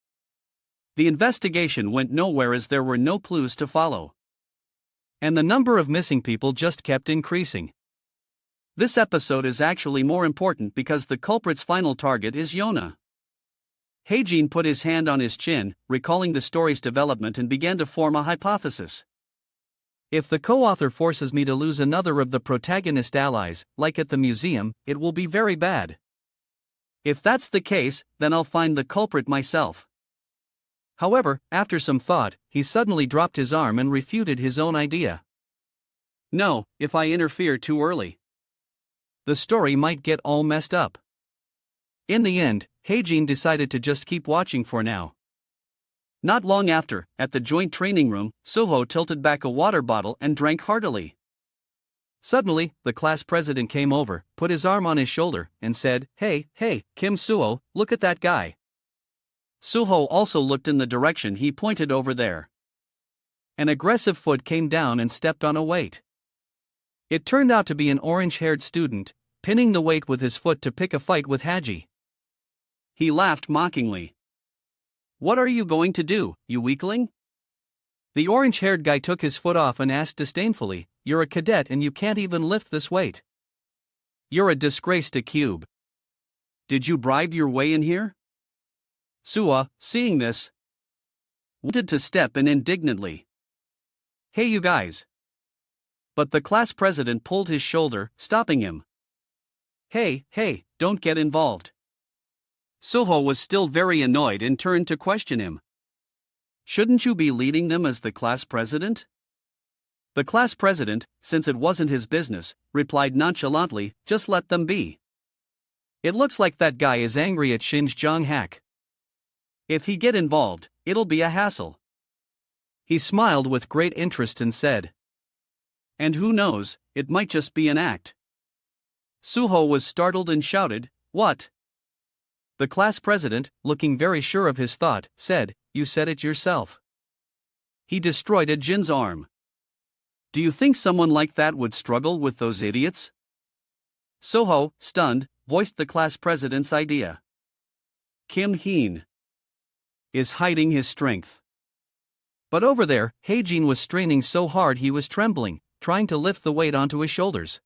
The investigation went nowhere as there were no clues to follow. And the number of missing people just kept increasing. This episode is actually more important because the culprit's final target is Yona. Haejin put his hand on his chin, recalling the story's development, and began to form a hypothesis. If the co-author forces me to lose another of the protagonist allies, like at the museum, it will be very bad. If that's the case, then I'll find the culprit myself. However, after some thought, he suddenly dropped his arm and refuted his own idea. No, if I interfere too early, the story might get all messed up. In the end, Haejin decided to just keep watching for now. Not long after, at the joint training room, Suho tilted back a water bottle and drank heartily. Suddenly, the class president came over, put his arm on his shoulder, and said, "Hey, Kim Suho, look at that guy." Suho also looked in the direction he pointed over there. An aggressive foot came down and stepped on a weight. It turned out to be an orange-haired student, pinning the weight with his foot to pick a fight with Haji. He laughed mockingly. "What are you going to do, you weakling?" The orange-haired guy took his foot off and asked disdainfully, "You're a cadet and you can't even lift this weight. You're a disgrace to Cube. Did you bribe your way in here?" Suho, seeing this, wanted to step in indignantly. "Hey you guys." But the class president pulled his shoulder, stopping him. Hey, don't get involved." Suho was still very annoyed and turned to question him. "Shouldn't you be leading them as the class president?" The class president, since it wasn't his business, replied nonchalantly, "Just let them be. It looks like that guy is angry at Shinjong Hack. If he get involved, it'll be a hassle." He smiled with great interest and said, "And who knows, it might just be an act." Suho was startled and shouted, "What?" The class president, looking very sure of his thought, said, "You said it yourself. He destroyed a Jin's arm. Do you think someone like that would struggle with those idiots?" Suho, stunned, voiced the class president's idea. Kim Heen is hiding his strength. But over there, Haejin was straining so hard he was trembling, trying to lift the weight onto his shoulders.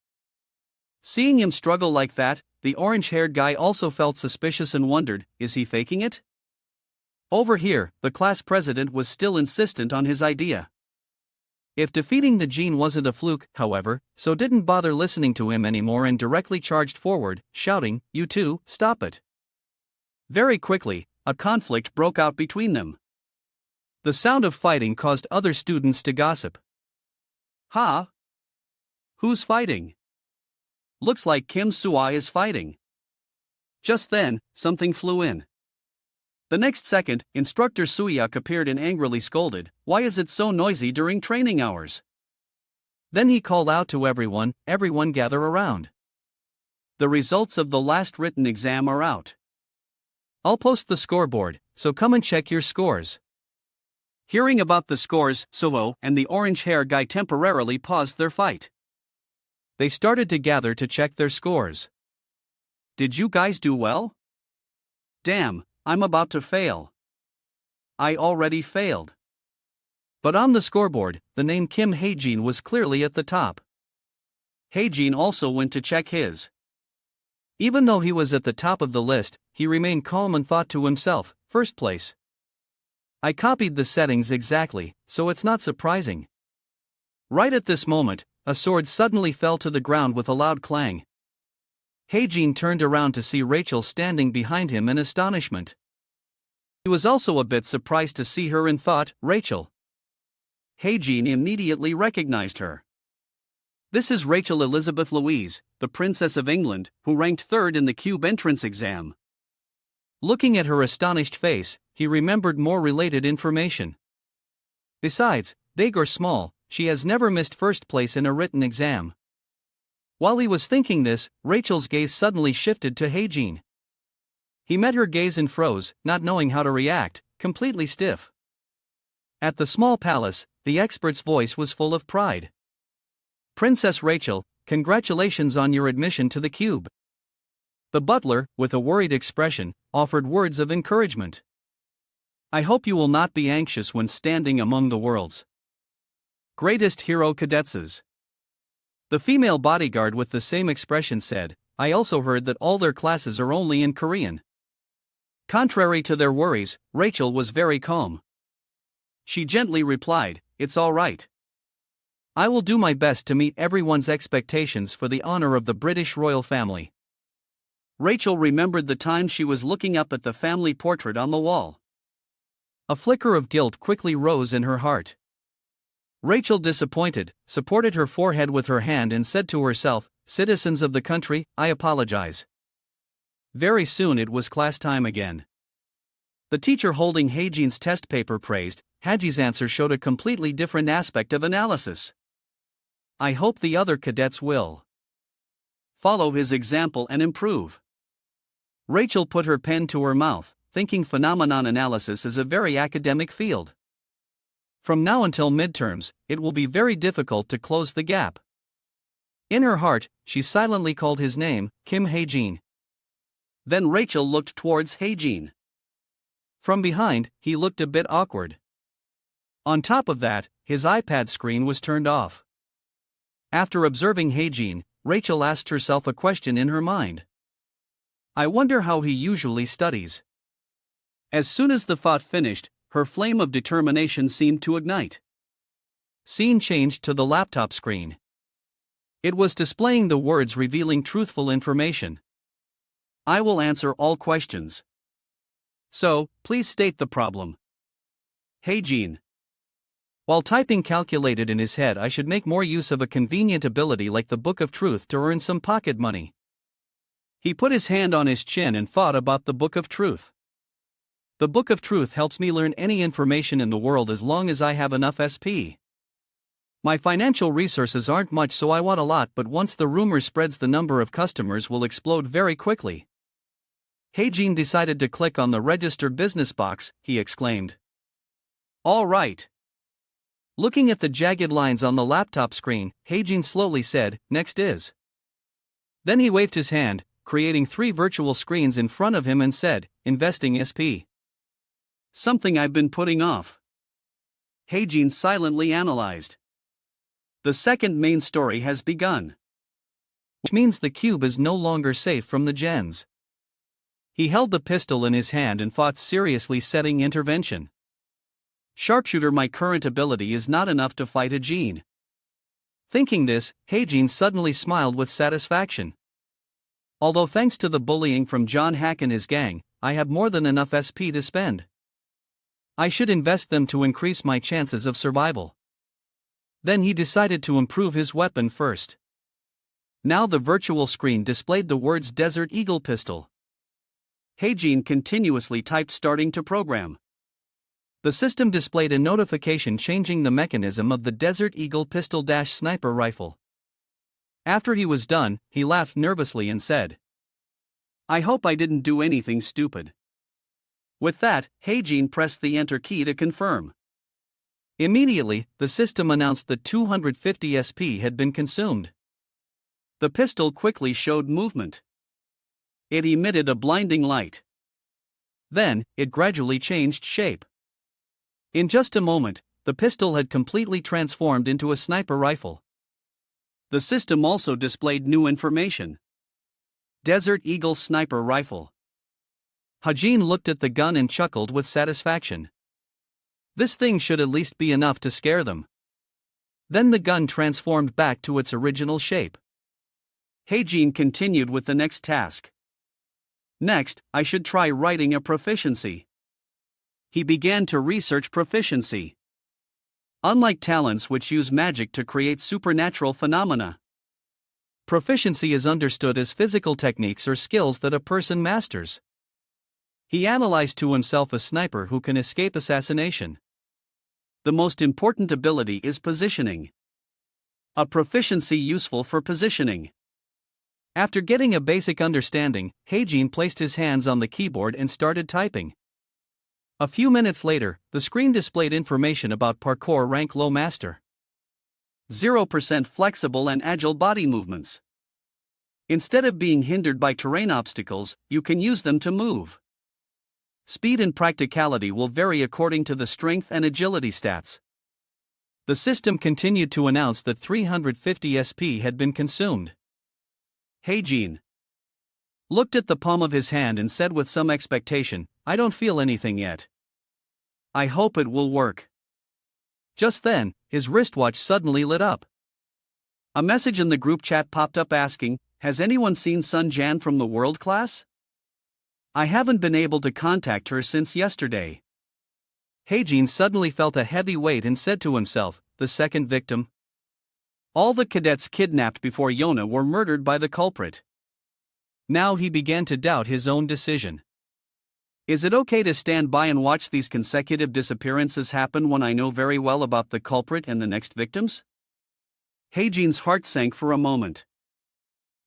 Seeing him struggle like that, the orange-haired guy also felt suspicious and wondered, is he faking it? Over here, the class president was still insistent on his idea. If defeating the Jin wasn't a fluke, however, so didn't bother listening to him anymore and directly charged forward, shouting, "You two, stop it." Very quickly, a conflict broke out between them. The sound of fighting caused other students to gossip. "Ha! Who's fighting? Looks like Kim Suho is fighting." Just then, something flew in. The next second, Instructor Suyak appeared and angrily scolded, "Why is it so noisy during training hours?" Then he called out to everyone, "Everyone gather around. The results of the last written exam are out. I'll post the scoreboard, so come and check your scores." Hearing about the scores, Suho and the orange hair guy temporarily paused their fight. They started to gather to check their scores. "Did you guys do well?" "Damn, I'm about to fail. I already failed." But on the scoreboard, the name Kim Haejin was clearly at the top. Haejin also went to check his. Even though he was at the top of the list, he remained calm and thought to himself, "First place. I copied the settings exactly, so it's not surprising." Right at this moment, a sword suddenly fell to the ground with a loud clang. Haejin turned around to see Rachel standing behind him in astonishment. He was also a bit surprised to see her and thought, "Rachel." Haejin immediately recognized her. "This is Rachel Elizabeth Louise, the Princess of England, who ranked third in the Cube entrance exam." Looking at her astonished face, he remembered more related information. Besides, big or small, she has never missed first place in a written exam. While he was thinking this, Rachel's gaze suddenly shifted to Haejin. He met her gaze and froze, not knowing how to react, completely stiff. At the small palace, the expert's voice was full of pride. "Princess Rachel, congratulations on your admission to the Cube." The butler, with a worried expression, offered words of encouragement. "I hope you will not be anxious when standing among the world's greatest hero cadetses." The female bodyguard with the same expression said, "I also heard that all their classes are only in Korean." Contrary to their worries, Rachel was very calm. She gently replied, "It's all right. I will do my best to meet everyone's expectations for the honor of the British royal family." Rachel remembered the time she was looking up at the family portrait on the wall. A flicker of guilt quickly rose in her heart. Rachel, disappointed, supported her forehead with her hand and said to herself, "Citizens of the country, I apologize." Very soon it was class time again. The teacher holding Heijin's test paper praised, Haji's answer showed a completely different aspect of analysis. I hope the other cadets will follow his example and improve. Rachel put her pen to her mouth, thinking phenomenon analysis is a very academic field. From now until midterms, it will be very difficult to close the gap. In her heart, she silently called his name, Kim Heijin. Then Rachel looked towards Heijin. From behind, he looked a bit awkward. On top of that, his iPad screen was turned off. After observing Heijin, Rachel asked herself a question in her mind. I wonder how he usually studies. As soon as the thought finished, her flame of determination seemed to ignite. Scene changed to the laptop screen. It was displaying the words revealing truthful information. I will answer all questions. So, please state the problem. Heijin. While typing calculated in his head I should make more use of a convenient ability like the Book of Truth to earn some pocket money. He put his hand on his chin and thought about the Book of Truth. The Book of Truth helps me learn any information in the world as long as I have enough SP. My financial resources aren't much, so I want a lot, but once the rumor spreads the number of customers will explode very quickly. Heijin decided to click on the register business box, he exclaimed. All right. Looking at the jagged lines on the laptop screen, Heijin slowly said, next is. Then he waved his hand, creating 3 virtual screens in front of him and said, investing SP. Something I've been putting off. Heijin silently analyzed. The second main story has begun. Which means the cube is no longer safe from the gens. He held the pistol in his hand and thought seriously setting intervention. Sharpshooter, my current ability is not enough to fight a gene. Thinking this, Heijin suddenly smiled with satisfaction. Although thanks to the bullying from John Hack and his gang, I have more than enough SP to spend. I should invest them to increase my chances of survival. Then he decided to improve his weapon first. Now the virtual screen displayed the words Desert Eagle Pistol. Heijin continuously typed, starting to program. The system displayed a notification changing the mechanism of the Desert Eagle Pistol - Sniper Rifle. After he was done, he laughed nervously and said, I hope I didn't do anything stupid. With that, Heijin pressed the enter key to confirm. Immediately, the system announced that 250 SP had been consumed. The pistol quickly showed movement. It emitted a blinding light. Then, it gradually changed shape. In just a moment, the pistol had completely transformed into a sniper rifle. The system also displayed new information. Desert Eagle Sniper Rifle. Heijin looked at the gun and chuckled with satisfaction. This thing should at least be enough to scare them. Then the gun transformed back to its original shape. Heijin continued with the next task. Next, I should try writing a proficiency. He began to research proficiency. Unlike talents which use magic to create supernatural phenomena, proficiency is understood as physical techniques or skills that a person masters. He analyzed to himself a sniper who can escape assassination. The most important ability is positioning. A proficiency useful for positioning. After getting a basic understanding, Heijin placed his hands on the keyboard and started typing. A few minutes later, the screen displayed information about parkour rank low master. 0% flexible and agile body movements. Instead of being hindered by terrain obstacles, you can use them to move. Speed and practicality will vary according to the strength and agility stats. The system continued to announce that 350 SP had been consumed. Heijin looked at the palm of his hand and said with some expectation, I don't feel anything yet. I hope it will work. Just then, his wristwatch suddenly lit up. A message in the group chat popped up asking, has anyone seen Sun Jan from the world class? I haven't been able to contact her since yesterday. Heijin suddenly felt a heavy weight and said to himself, the second victim. All the cadets kidnapped before Yona were murdered by the culprit. Now he began to doubt his own decision. Is it okay to stand by and watch these consecutive disappearances happen when I know very well about the culprit and the next victims? Heijin's heart sank for a moment.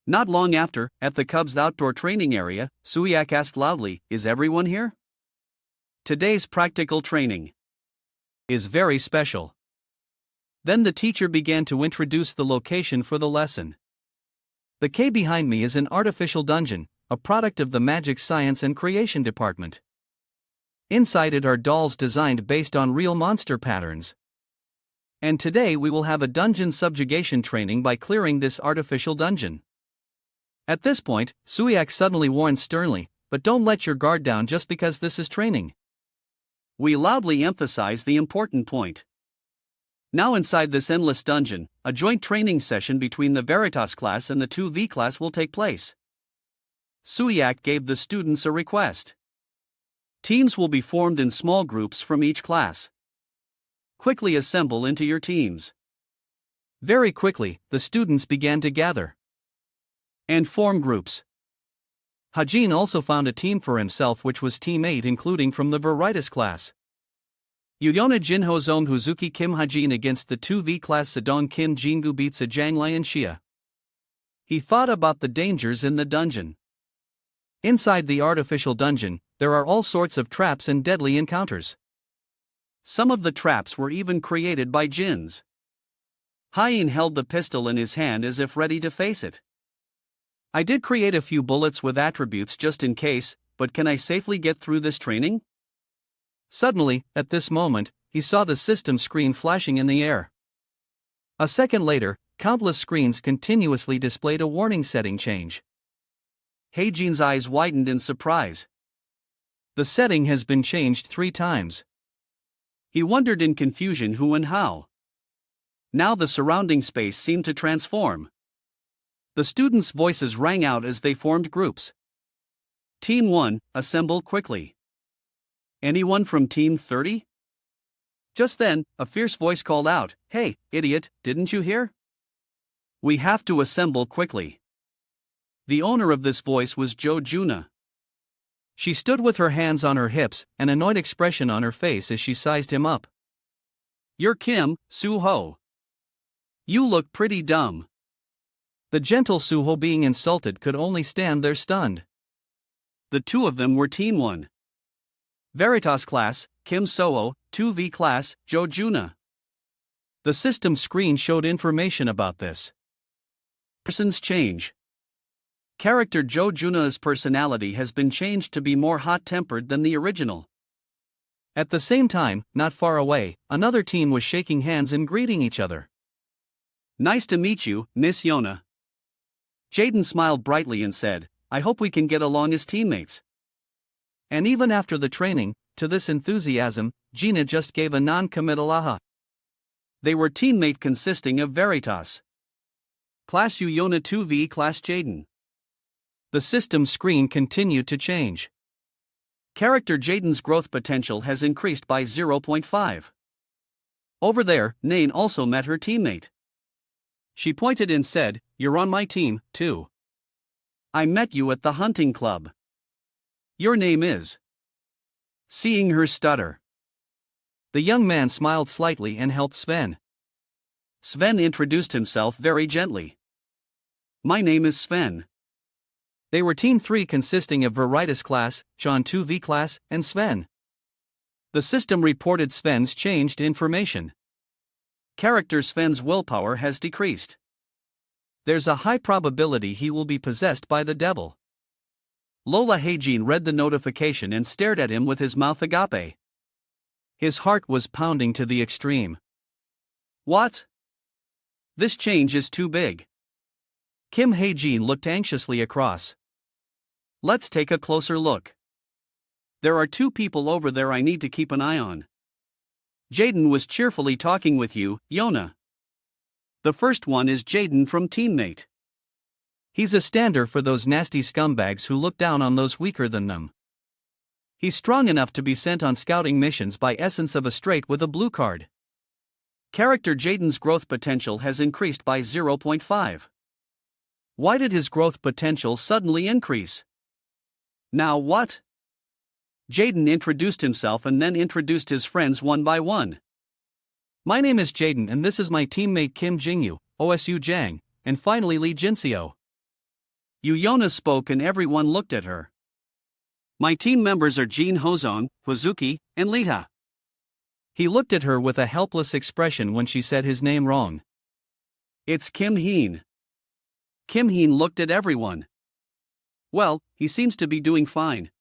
Not long after, at the Cubs' outdoor training area, Suyak asked loudly, "Is everyone here?" Today's practical training is very special. Then the teacher began to introduce the location for the lesson. The K behind me is an artificial dungeon, a product of the Magic Science and Creation Department. Inside it are dolls designed based on real monster patterns. And today we will have a dungeon subjugation training by clearing this artificial dungeon. At this point, Suyak suddenly warns sternly, "But don't let your guard down just because this is training." We loudly emphasize the important point. Now inside this endless dungeon, a joint training session between the Veritas class and the 2V class will take place. Suyak gave the students a request. Teams will be formed in small groups from each class. Quickly assemble into your teams. Very quickly, the students began to gather and form groups. Hajin also found a team for himself, which was Team 8, including from the Veritas class. Yuyona Jinho Zong Huzuki Kim Hajin against the 2V class Sadong Kim Jingu Bitsa Zhang Lian Xia. He thought about the dangers in the dungeon. Inside the artificial dungeon, there are all sorts of traps and deadly encounters. Some of the traps were even created by jinns. Hyin held the pistol in his hand as if ready to face it. I did create a few bullets with attributes just in case, but can I safely get through this training? Suddenly, at this moment, he saw the system screen flashing in the air. A second later, countless screens continuously displayed a warning setting change. Heijin's eyes widened in surprise. The setting has been changed 3 times. He wondered in confusion who and how. Now the surrounding space seemed to transform. The students' voices rang out as they formed groups. Team 1, assemble quickly. Anyone from Team 30? Just then, a fierce voice called out, "Hey, idiot, didn't you hear? We have to assemble quickly." The owner of this voice was Jo Juna. She stood with her hands on her hips, an annoyed expression on her face as she sized him up. "You're Kim, Soo-ho. You look pretty dumb." The gentle Soo-ho, being insulted, could only stand there stunned. The two of them were Team 1. Veritas class, Kim So-ho, 2V class, Jo Juna. The system screen showed information about this. Person's change. Character Jo Juna's personality has been changed to be more hot-tempered than the original. At the same time, not far away, another team was shaking hands and greeting each other. "Nice to meet you, Miss Yona." Jaden smiled brightly and said, "I hope we can get along as teammates." And even after the training, to this enthusiasm, Gina just gave a non-committal aha. They were teammate consisting of Veritas class Yona 2V class Jaden. The system screen continued to change. Character Jaden's growth potential has increased by 0.5. Over there, Nain also met her teammate. She pointed and said, "You're on my team, too. I met you at the hunting club. Your name is..." Seeing her stutter, the young man smiled slightly and helped Sven. Sven introduced himself very gently. "My name is Sven." They were Team 3 consisting of Veritas class, John 2V class, and Sven. The system reported Sven's changed information. Character Sven's willpower has decreased. There's a high probability he will be possessed by the devil. Lola Heijin read the notification and stared at him with his mouth agape. His heart was pounding to the extreme. What? This change is too big. Kim Heijin looked anxiously across. Let's take a closer look. There are 2 people over there I need to keep an eye on. Jaden was cheerfully talking with you, Yona. The first one is Jaden from Teammate. He's a stander for those nasty scumbags who look down on those weaker than them. He's strong enough to be sent on scouting missions by essence of a straight with a blue card. Character Jaden's growth potential has increased by 0.5. Why did his growth potential suddenly increase? Now what? Jaden introduced himself and then introduced his friends one by one. My name is Jaden and this is my teammate Kim Jingyu, OSU Jang, and finally Lee Jinseo. Yona spoke and everyone looked at her. My team members are Jin Hozong, Huzuki, and Liha. He looked at her with a helpless expression when she said his name wrong. It's Kim Heen. Kim Heen looked at everyone. Well, he seems to be doing fine.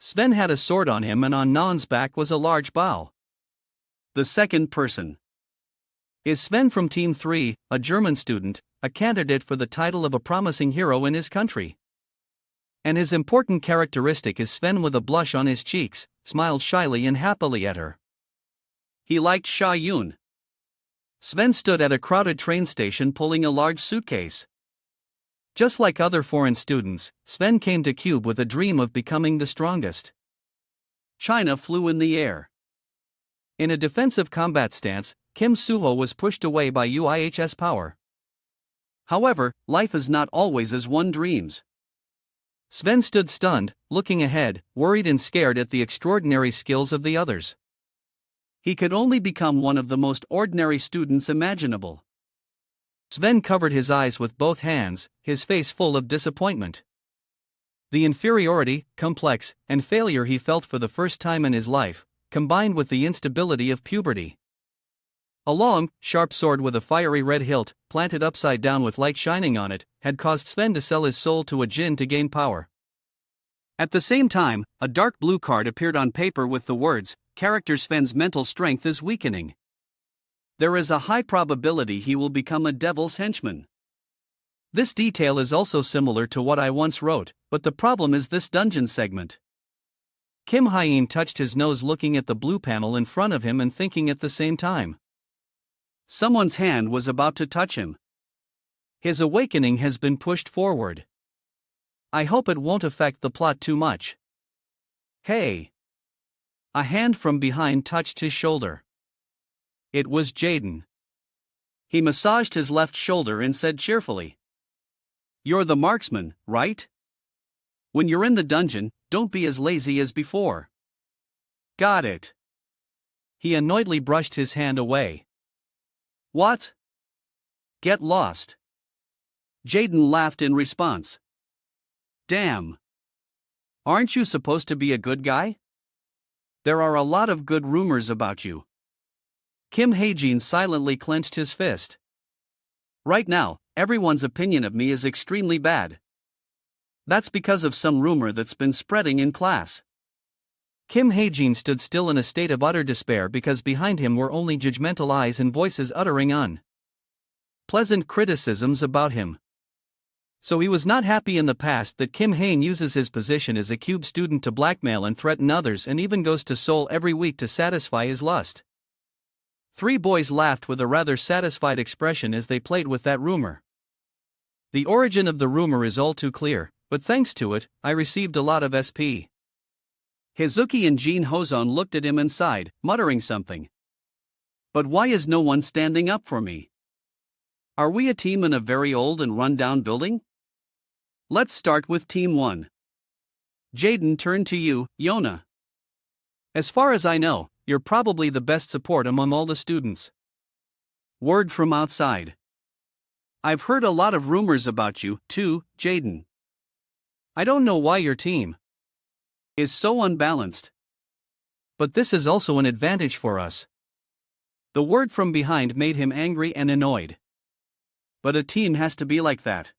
Sven had a sword on him and on Nan's back was a large bow. The second person is Sven from Team 3, a German student, a candidate for the title of a promising hero in his country. And his important characteristic is Sven with a blush on his cheeks, smiled shyly and happily at her. He liked Sha Yun. Sven stood at a crowded train station pulling a large suitcase. Just like other foreign students, Sven came to Cube with a dream of becoming the strongest. China flew in the air. In a defensive combat stance, Kim Suho was pushed away by UIHS power. However, life is not always as one dreams. Sven stood stunned, looking ahead, worried and scared at the extraordinary skills of the others. He could only become one of the most ordinary students imaginable. Sven covered his eyes with both hands, his face full of disappointment. The inferiority, complex, and failure he felt for the first time in his life, combined with the instability of puberty. A long, sharp sword with a fiery red hilt, planted upside down with light shining on it, had caused Sven to sell his soul to a djinn to gain power. At the same time, a dark blue card appeared on paper with the words, "Character Sven's mental strength is weakening. There is a high probability he will become a devil's henchman." This detail is also similar to what I once wrote, but the problem is this dungeon segment. Kim Hyen touched his nose looking at the blue panel in front of him and thinking at the same time. Someone's hand was about to touch him. His awakening has been pushed forward. I hope it won't affect the plot too much. Hey! A hand from behind touched his shoulder. It was Jaden. He massaged his left shoulder and said cheerfully, "You're the marksman, right? When you're in the dungeon, don't be as lazy as before." "Got it." He annoyedly brushed his hand away. "What? Get lost." Jaden laughed in response. "Damn. Aren't you supposed to be a good guy? There are a lot of good rumors about you." Kim Haejin silently clenched his fist. "Right now, everyone's opinion of me is extremely bad. That's because of some rumor that's been spreading in class." Kim Haejin stood still in a state of utter despair because behind him were only judgmental eyes and voices uttering unpleasant criticisms about him. So he was not happy in the past that Kim Haen uses his position as a Cube student to blackmail and threaten others and even goes to Seoul every week to satisfy his lust. Three boys laughed with a rather satisfied expression as they played with that rumor. The origin of the rumor is all too clear, but thanks to it, I received a lot of SP. Hizuki and Jin Hozon looked at him and sighed, muttering something. But why is no one standing up for me? Are we a team in a very old and run-down building? Let's start with Team 1. Jaden turned to you, Yona. As far as I know, you're probably the best support among all the students. Word from outside. I've heard a lot of rumors about you, too, Jaden. I don't know why your team is so unbalanced. But this is also an advantage for us. The word from behind made him angry and annoyed. But a team has to be like that.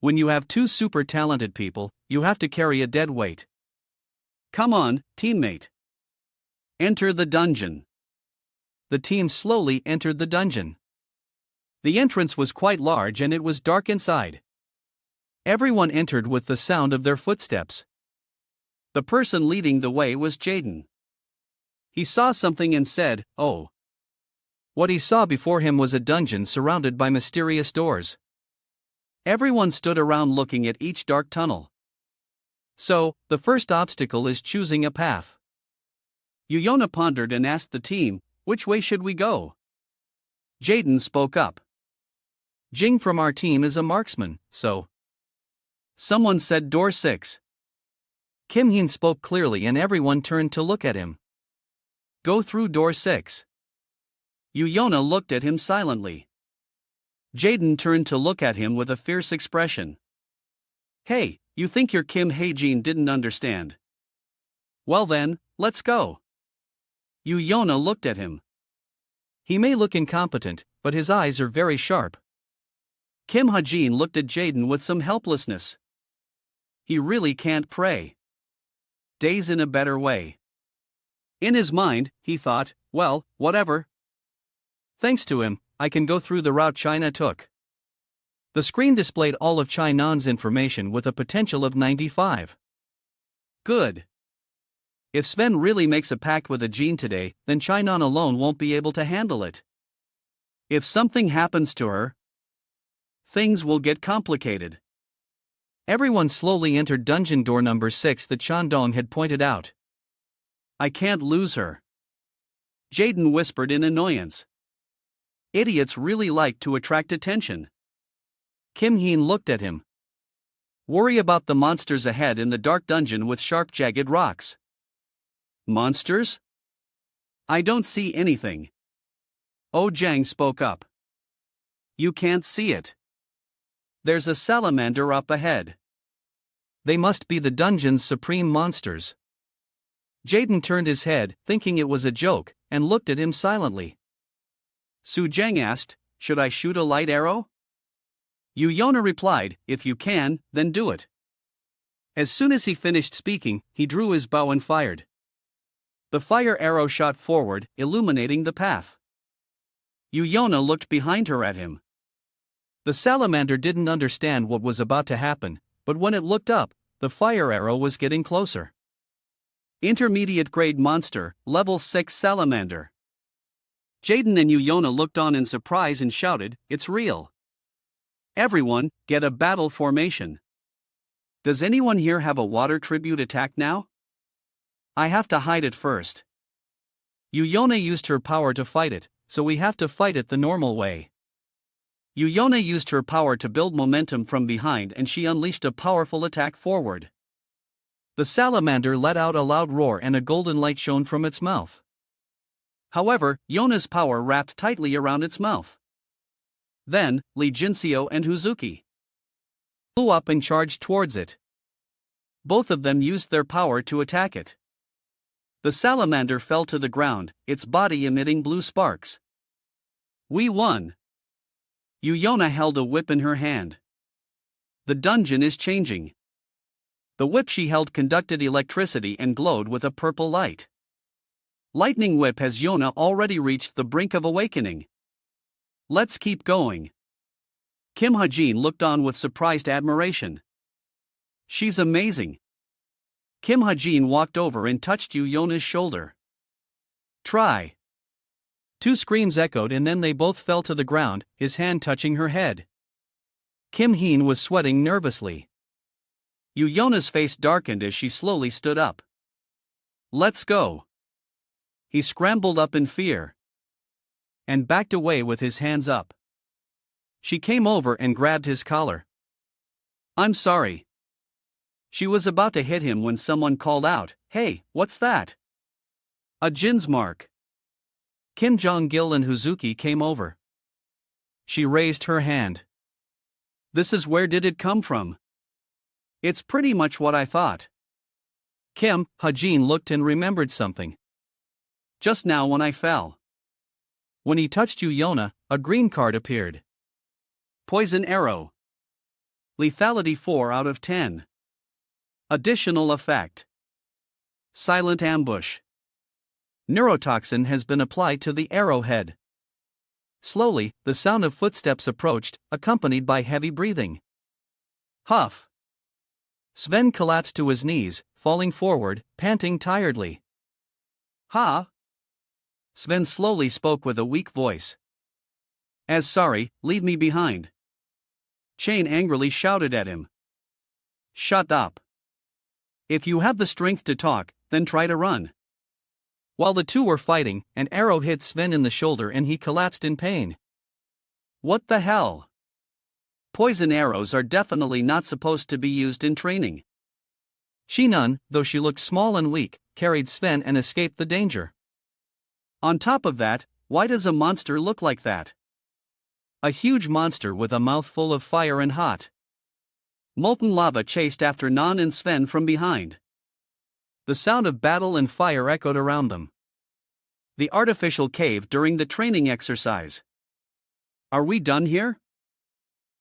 When you have two super talented people, you have to carry a dead weight. Come on, teammate. Enter the dungeon. The team slowly entered the dungeon. The entrance was quite large and it was dark inside. Everyone entered with the sound of their footsteps. The person leading the way was Jaden. He saw something and said, "Oh." What he saw before him was a dungeon surrounded by mysterious doors. Everyone stood around looking at each dark tunnel. So, the first obstacle is choosing a path. Yuyona pondered and asked the team, "Which way should we go?" Jaden spoke up. "Jing from our team is a marksman, so." Someone said door 6. Kim Hyun spoke clearly and everyone turned to look at him. Go through door 6. Yuna looked at him silently. Jaden turned to look at him with a fierce expression. Hey, you think your Kim Hae-jin didn't understand? Well then, let's go. Yuna looked at him. He may look incompetent, but his eyes are very sharp. Kim Ha-jin looked at Jaden with some helplessness. He really can't pray. Days in a better way. In his mind, he thought, well, whatever. Thanks to him, I can go through the route China took. The screen displayed all of Chinan's information with a potential of 95. Good. If Sven really makes a pact with a Jean today, then Chinan alone won't be able to handle it. If something happens to her, things will get complicated. Everyone slowly entered dungeon door number 6 that Chandong had pointed out. I can't lose her. Jaden whispered in annoyance. Idiots really like to attract attention. Kim Hyun looked at him. Worry about the monsters ahead in the dark dungeon with sharp jagged rocks. Monsters? I don't see anything. Oh Jang spoke up. You can't see it. There's a salamander up ahead. They must be the dungeon's supreme monsters. Jaden turned his head, thinking it was a joke, and looked at him silently. Su Jang asked, should I shoot a light arrow? Yuna replied, if you can, then do it. As soon as he finished speaking, he drew his bow and fired. The fire arrow shot forward, illuminating the path. Yuna looked behind her at him. The salamander didn't understand what was about to happen, but when it looked up, the fire arrow was getting closer. Intermediate grade monster, level 6 salamander. Jaden and Yuna looked on in surprise and shouted, it's real. Everyone, get a battle formation. Does anyone here have a water tribute attack now? I have to hide it first. Yuna used her power to fight it, so we have to fight it the normal way. Yuna used her power to build momentum from behind and she unleashed a powerful attack forward. The salamander let out a loud roar and a golden light shone from its mouth. However, Yona's power wrapped tightly around its mouth. Then, Lee Jinseo and Huzuki flew up and charged towards it. Both of them used their power to attack it. The salamander fell to the ground, its body emitting blue sparks. We won. Yuna held a whip in her hand. The dungeon is changing. The whip she held conducted electricity and glowed with a purple light. Lightning Whip has Yuna already reached the brink of awakening. Let's keep going. Kim Ha-jin looked on with surprised admiration. She's amazing. Kim Ha-jin walked over and touched Yuna's shoulder. Try. 2 screams echoed and then they both fell to the ground, his hand touching her head. Kim Hyun was sweating nervously. Yuna's face darkened as she slowly stood up. Let's go. He scrambled up in fear and backed away with his hands up. She came over and grabbed his collar. I'm sorry. She was about to hit him when someone called out, hey, what's that? A Jin's mark. Kim Jong-gil and Huzuki came over. She raised her hand. This is where did it come from? It's pretty much what I thought. Kim Ha-jin looked and remembered something. Just now when I fell. When he touched Yuna, a green card appeared. Poison arrow. Lethality 4 out of 10. Additional effect. Silent ambush. Neurotoxin has been applied to the arrowhead. Slowly, the sound of footsteps approached, accompanied by heavy breathing. Huff. Sven collapsed to his knees, falling forward, panting tiredly. Ha! Sven slowly spoke with a weak voice. As sorry, leave me behind. Chain angrily shouted at him. Shut up. If you have the strength to talk, then try to run. While the two were fighting, an arrow hit Sven in the shoulder and he collapsed in pain. What the hell? Poison arrows are definitely not supposed to be used in training. Shinon, though she looked small and weak, carried Sven and escaped the danger. On top of that, why does a monster look like that? A huge monster with a mouth full of fire and hot molten lava chased after Nan and Sven from behind. The sound of battle and fire echoed around them. The artificial cave during the training exercise. Are we done here?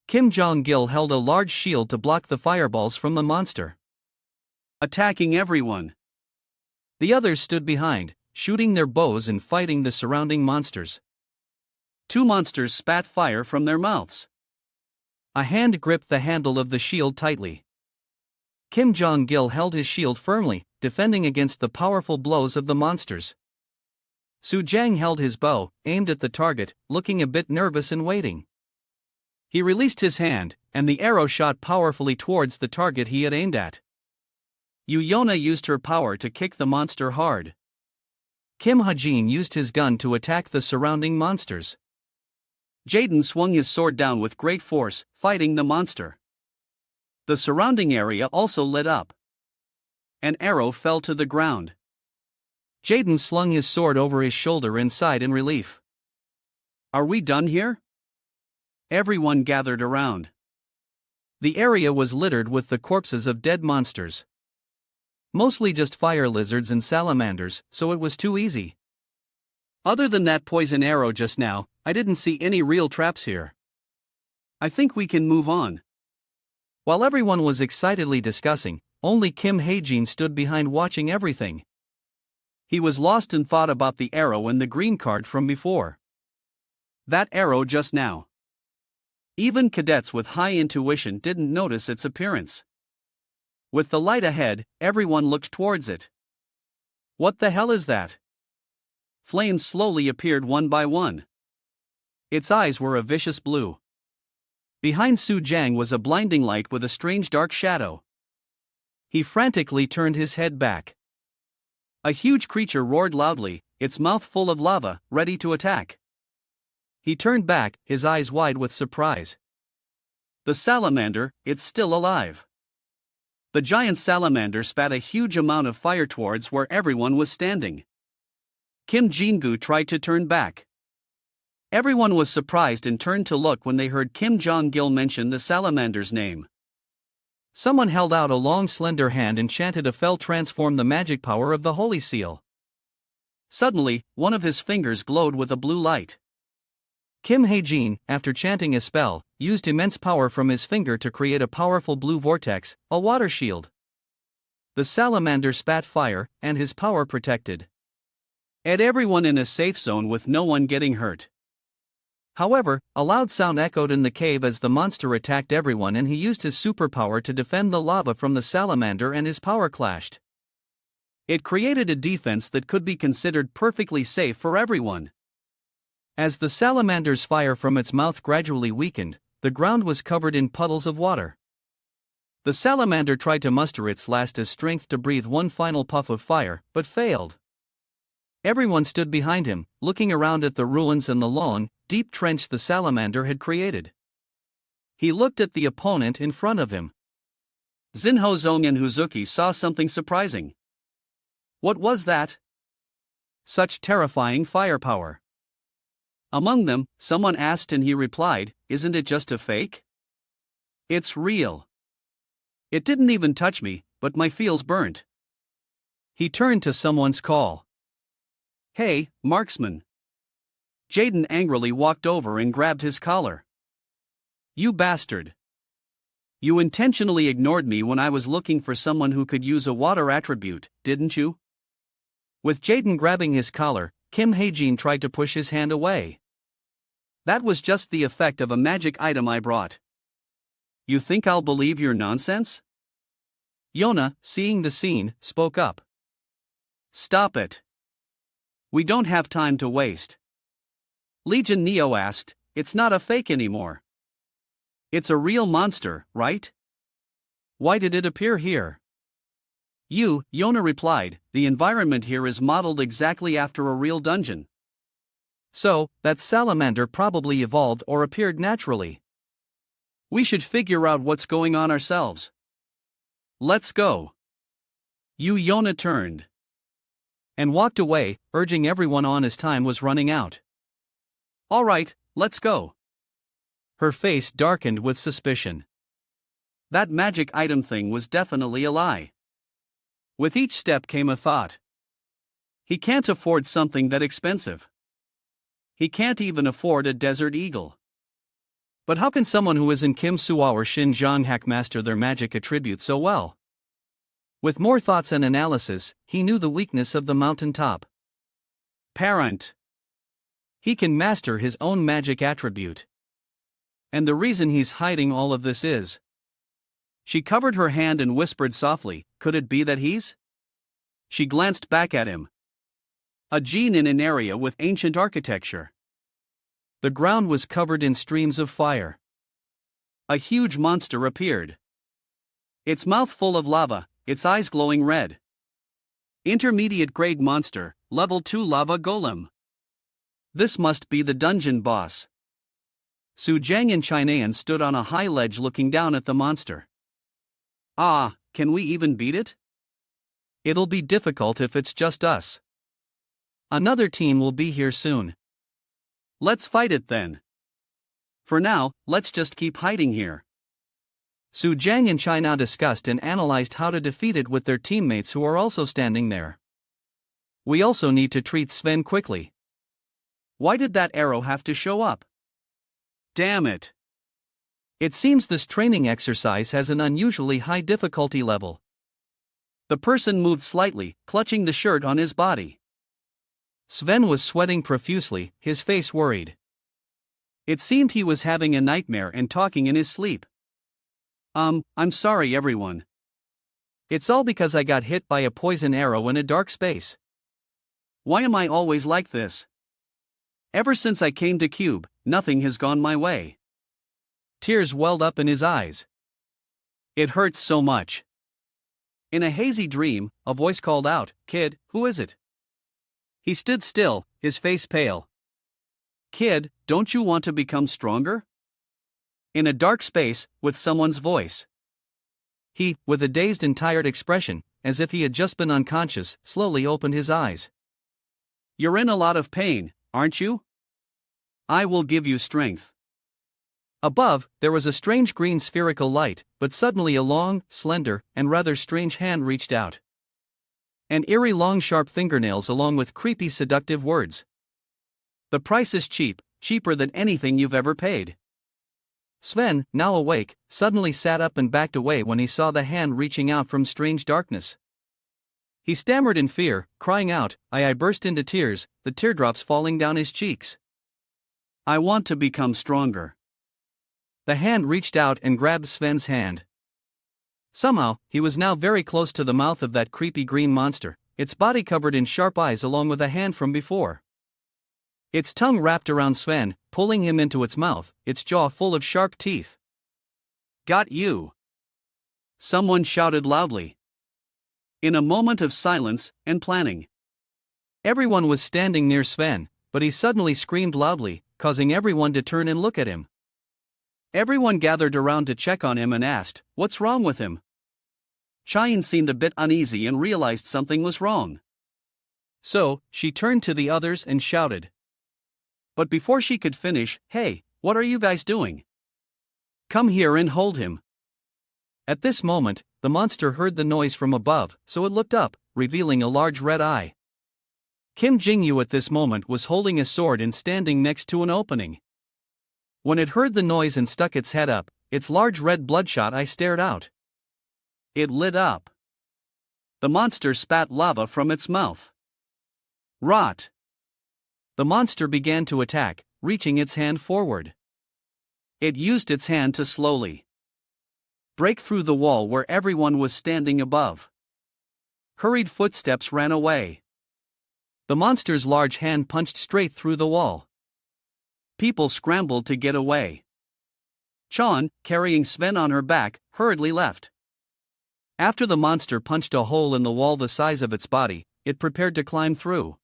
Kim Jong-gil held a large shield to block the fireballs from the monster, attacking everyone. The others stood behind, shooting their bows and fighting the surrounding monsters. Two monsters spat fire from their mouths. A hand gripped the handle of the shield tightly. Kim Jong-gil held his shield firmly, defending against the powerful blows of the monsters. Su Jang held his bow, aimed at the target, looking a bit nervous and waiting. He released his hand, and the arrow shot powerfully towards the target he had aimed at. Yona used her power to kick the monster hard. Kim Ha-jin used his gun to attack the surrounding monsters. Jaden swung his sword down with great force, fighting the monster. The surrounding area also lit up. An arrow fell to the ground. Jaden slung his sword over his shoulder and sighed in relief. Are we done here? Everyone gathered around. The area was littered with the corpses of dead monsters. Mostly just fire lizards and salamanders, so it was too easy. Other than that poison arrow just now, I didn't see any real traps here. I think we can move on. While everyone was excitedly discussing, only Kim Ha-jin stood behind watching everything. He was lost in thought about the arrow and the green card from before. That arrow just now. Even cadets with high intuition didn't notice its appearance. With the light ahead, everyone looked towards it. What the hell is that? Flames slowly appeared one by one. Its eyes were a vicious blue. Behind Su Jang was a blinding light with a strange dark shadow. He frantically turned his head back. A huge creature roared loudly, its mouth full of lava, ready to attack. He turned back, his eyes wide with surprise. The salamander, it's still alive. The giant salamander spat a huge amount of fire towards where everyone was standing. Kim Jin-gu tried to turn back. Everyone was surprised and turned to look when they heard Kim Jong-gil mention the salamander's name. Someone held out a long slender hand and chanted a spell transform the magic power of the holy seal. Suddenly, one of his fingers glowed with a blue light. Kim Ha-jin, after chanting a spell, used immense power from his finger to create a powerful blue vortex, a water shield. The salamander spat fire, and his power protected everyone in a safe zone with no one getting hurt. However, a loud sound echoed in the cave as the monster attacked everyone and he used his superpower to defend the lava from the salamander and his power clashed. It created a defense that could be considered perfectly safe for everyone. As the salamander's fire from its mouth gradually weakened, the ground was covered in puddles of water. The salamander tried to muster its last strength to breathe one final puff of fire, but failed. Everyone stood behind him, looking around at the ruins and the long, deep trench the salamander had created. He looked at the opponent in front of him. Zinho Zong and Huzuki saw something surprising. What was that? Such terrifying firepower. Among them, someone asked and he replied, "Isn't it just a fake?" "It's real. It didn't even touch me, but my feels burnt." He turned to someone's call. "Hey, marksman." Jaden angrily walked over and grabbed his collar. "You bastard. You intentionally ignored me when I was looking for someone who could use a water attribute, didn't you?" With Jaden grabbing his collar, Kim Ha-jin tried to push his hand away. "That was just the effect of a magic item I brought. You think I'll believe your nonsense?" Yona, seeing the scene, spoke up. "Stop it. We don't have time to waste." Legion Neo asked, "It's not a fake anymore. It's a real monster, right? Why did it appear here?" Yona replied, "The environment here is modeled exactly after a real dungeon. So, that salamander probably evolved or appeared naturally. We should figure out what's going on ourselves. Let's go." Yona turned and walked away, urging everyone on as time was running out. All right, let's go. Her face darkened with suspicion. That magic item thing was definitely a lie. With each step came a thought. He can't afford something that expensive. He can't even afford a desert eagle. But how can someone who is in Kim Suwa or Shin Jonghak master their magic attributes so well? With more thoughts and analysis, he knew the weakness of the mountaintop. Parent. He can master his own magic attribute. And the reason he's hiding all of this is. She covered her hand and whispered softly, could it be that he's? She glanced back at him. A gene in an area with ancient architecture. The ground was covered in streams of fire. A huge monster appeared. Its mouth full of lava, its eyes glowing red. Intermediate grade monster, level 2 lava golem. This must be the dungeon boss. Su Jiang and Chinayan stood on a high ledge looking down at the monster. Ah, can we even beat it? It'll be difficult if it's just us. Another team will be here soon. Let's fight it then. For now, let's just keep hiding here. Su Jiang and China discussed and analyzed how to defeat it with their teammates who are also standing there. We also need to treat Sven quickly. Why did that arrow have to show up? Damn it. It seems this training exercise has an unusually high difficulty level. The person moved slightly, clutching the shirt on his body. Sven was sweating profusely, his face worried. It seemed he was having a nightmare and talking in his sleep. I'm sorry everyone. It's all because I got hit by a poison arrow in a dark space. Why am I always like this? Ever since I came to Cube, nothing has gone my way. Tears welled up in his eyes. It hurts so much. In a hazy dream, a voice called out, "Kid, who is it?" He stood still, his face pale. "Kid, don't you want to become stronger?" In a dark space, with someone's voice. He, with a dazed and tired expression, as if he had just been unconscious, slowly opened his eyes. "You're in a lot of pain, aren't you? I will give you strength." Above, there was a strange green spherical light, but suddenly a long, slender, and rather strange hand reached out. And eerie long sharp fingernails along with creepy seductive words. "The price is cheap, cheaper than anything you've ever paid." Sven, now awake, suddenly sat up and backed away when he saw the hand reaching out from strange darkness. He stammered in fear, crying out, I burst into tears, the teardrops falling down his cheeks. "I want to become stronger." The hand reached out and grabbed Sven's hand. Somehow, he was now very close to the mouth of that creepy green monster, its body covered in sharp eyes along with a hand from before. Its tongue wrapped around Sven, pulling him into its mouth, its jaw full of sharp teeth. "Got you!" Someone shouted loudly. In a moment of silence and planning. Everyone was standing near Sven, but he suddenly screamed loudly, causing everyone to turn and look at him. Everyone gathered around to check on him and asked, "What's wrong with him?" Cheyenne seemed a bit uneasy and realized something was wrong. So, she turned to the others and shouted. But before she could finish, "Hey, what are you guys doing? Come here and hold him." At this moment, the monster heard the noise from above, so it looked up, revealing a large red eye. Kim Jingyu at this moment was holding a sword and standing next to an opening. When it heard the noise and stuck its head up, its large red bloodshot eye stared out. It lit up. The monster spat lava from its mouth. Rot! The monster began to attack, reaching its hand forward. It used its hand to slowly break through the wall where everyone was standing above. Hurried footsteps ran away. The monster's large hand punched straight through the wall. People scrambled to get away. Chan, carrying Sven on her back, hurriedly left. After the monster punched a hole in the wall the size of its body, it prepared to climb through.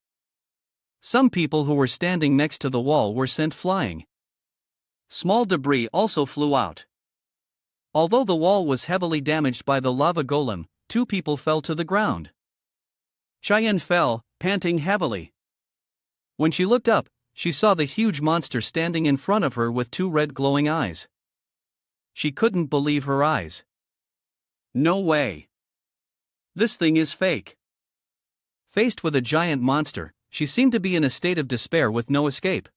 Some people who were standing next to the wall were sent flying. Small debris also flew out. Although the wall was heavily damaged by the lava golem, two people fell to the ground. Cheyenne fell, panting heavily. When she looked up, she saw the huge monster standing in front of her with two red glowing eyes. She couldn't believe her eyes. No way. This thing is fake. Faced with a giant monster, she seemed to be in a state of despair with no escape.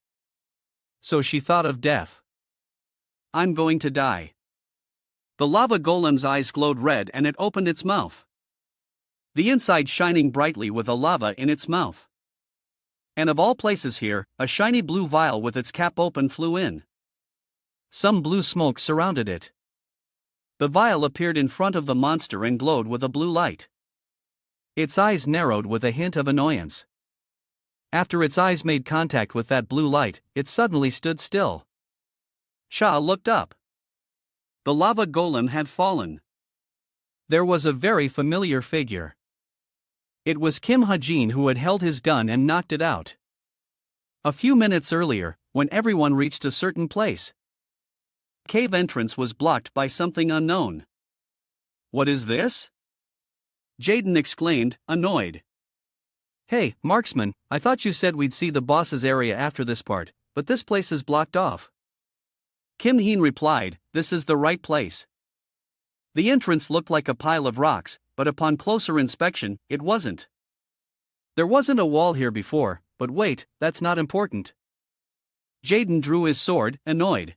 So she thought of death. I'm going to die. The lava golem's eyes glowed red and it opened its mouth. The inside shining brightly with a lava in its mouth. And of all places here, a shiny blue vial with its cap open flew in. Some blue smoke surrounded it. The vial appeared in front of the monster and glowed with a blue light. Its eyes narrowed with a hint of annoyance. After its eyes made contact with that blue light, it suddenly stood still. Cha looked up. The lava golem had fallen. There was a very familiar figure. It was Kim Ha-jin who had held his gun and knocked it out. A few minutes earlier, when everyone reached a certain place, cave entrance was blocked by something unknown. What is this? Jaden exclaimed, annoyed. Hey, marksman, I thought you said we'd see the boss's area after this part, but this place is blocked off. Kim Heen replied, this is the right place. The entrance looked like a pile of rocks, but upon closer inspection, it wasn't. There wasn't a wall here before, but wait, that's not important. Jaden drew his sword, annoyed.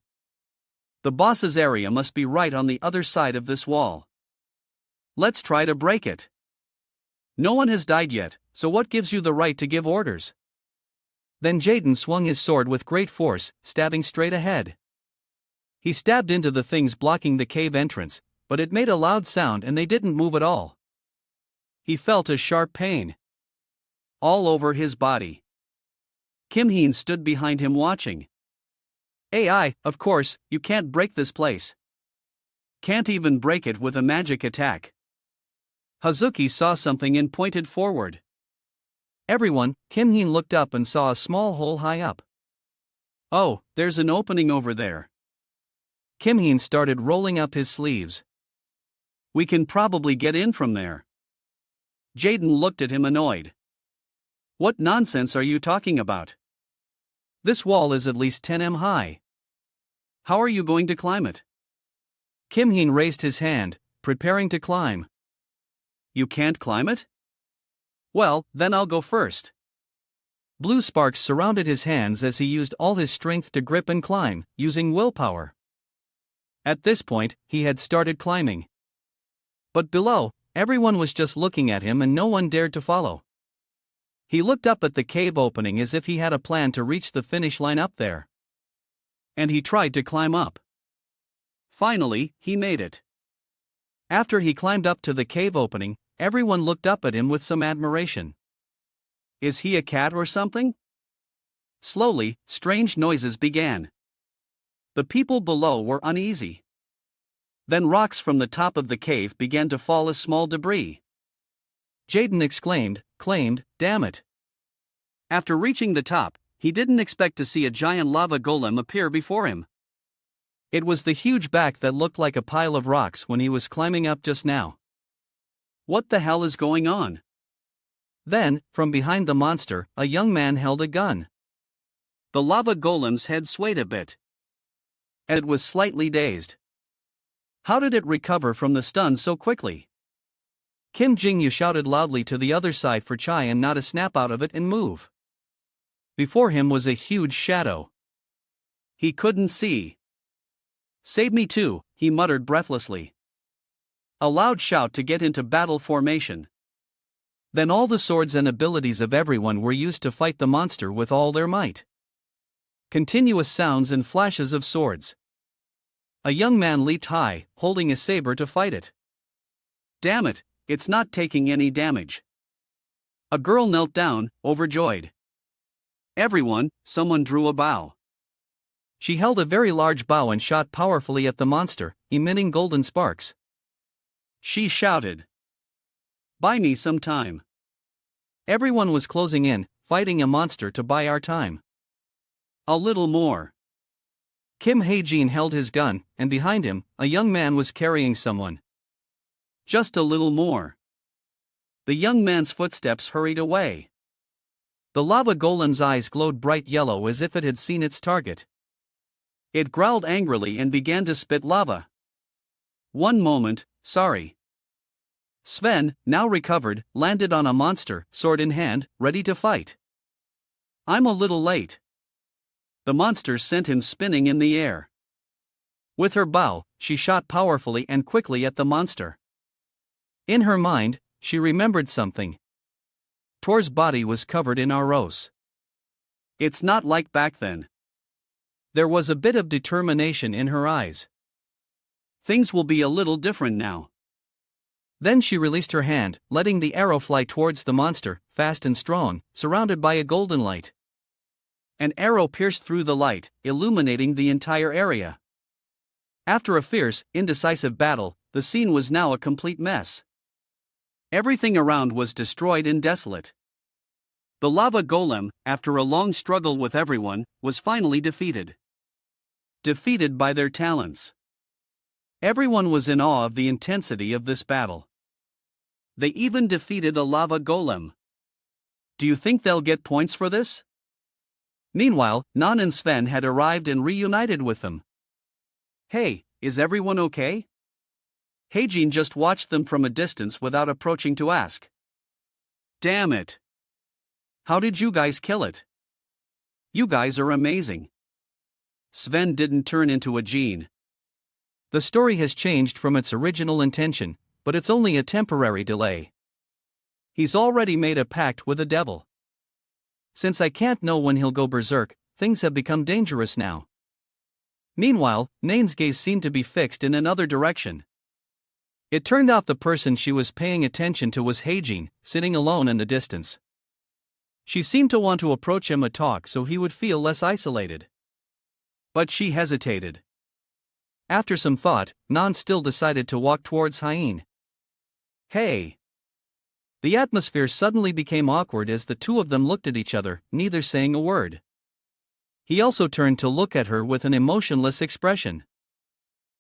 The boss's area must be right on the other side of this wall. Let's try to break it. No one has died yet, so what gives you the right to give orders? Then Jaden swung his sword with great force, stabbing straight ahead. He stabbed into the things blocking the cave entrance, but it made a loud sound and they didn't move at all. He felt a sharp pain all over his body. Kim Heen stood behind him watching. AI, of course, you can't break this place. Can't even break it with a magic attack. Hazuki saw something and pointed forward. Everyone, Kim Heen looked up and saw a small hole high up. Oh, there's an opening over there. Kim Heen started rolling up his sleeves. We can probably get in from there. Jaden looked at him annoyed. What nonsense are you talking about? This wall is at least 10 m high. How are you going to climb it? Kim Heen raised his hand, preparing to climb. You can't climb it? Well, then I'll go first. Blue sparks surrounded his hands as he used all his strength to grip and climb, using willpower. At this point, he had started climbing. But below, everyone was just looking at him and no one dared to follow. He looked up at the cave opening as if he had a plan to reach the finish line up there. And he tried to climb up. Finally, he made it. After he climbed up to the cave opening, everyone looked up at him with some admiration. Is he a cat or something? Slowly, strange noises began. The people below were uneasy. Then rocks from the top of the cave began to fall as small debris. Jaden claimed, damn it. After reaching the top, he didn't expect to see a giant lava golem appear before him. It was the huge back that looked like a pile of rocks when he was climbing up just now. What the hell is going on? Then, from behind the monster, a young man held a gun. The lava golem's head swayed a bit. And it was slightly dazed. How did it recover from the stun so quickly? Kim Jingyu shouted loudly to the other side for Cheyenne not to snap out of it and move. Before him was a huge shadow. He couldn't see. Save me too, he muttered breathlessly. A loud shout to get into battle formation. Then all the swords and abilities of everyone were used to fight the monster with all their might. Continuous sounds and flashes of swords. A young man leaped high, holding a saber to fight it. Damn it, it's not taking any damage. A girl knelt down, overjoyed. Someone drew a bow. She held a very large bow and shot powerfully at the monster, emitting golden sparks. She shouted, "Buy me some time." Everyone was closing in, fighting a monster to buy our time. A little more. Kim Hae-jin held his gun, and behind him, a young man was carrying someone. Just a little more. The young man's footsteps hurried away. The lava golem's eyes glowed bright yellow as if it had seen its target. It growled angrily and began to spit lava. One moment, sorry. Sven, now recovered, landed on a monster, sword in hand, ready to fight. I'm a little late. The monster sent him spinning in the air. With her bow, she shot powerfully and quickly at the monster. In her mind, she remembered something. Tor's body was covered in arrows. It's not like back then. There was a bit of determination in her eyes. Things will be a little different now. Then she released her hand, letting the arrow fly towards the monster, fast and strong, surrounded by a golden light. An arrow pierced through the light, illuminating the entire area. After a fierce, indecisive battle, the scene was now a complete mess. Everything around was destroyed and desolate. The lava golem, after a long struggle with everyone, was finally defeated. Defeated by their talents. Everyone was in awe of the intensity of this battle. They even defeated a lava golem. Do you think they'll get points for this? Meanwhile, Nan and Sven had arrived and reunited with them. Hey, is everyone okay? Heijin just watched them from a distance without approaching to ask. Damn it! How did you guys kill it? You guys are amazing. Sven didn't turn into a genie. The story has changed from its original intention, but it's only a temporary delay. He's already made a pact with the devil. Since I can't know when he'll go berserk, things have become dangerous now. Meanwhile, Nain's gaze seemed to be fixed in another direction. It turned out the person she was paying attention to was Heijin, sitting alone in the distance. She seemed to want to approach him and talk so he would feel less isolated. But she hesitated. After some thought, Nan still decided to walk towards Hein. Hey! The atmosphere suddenly became awkward as the two of them looked at each other, neither saying a word. He also turned to look at her with an emotionless expression.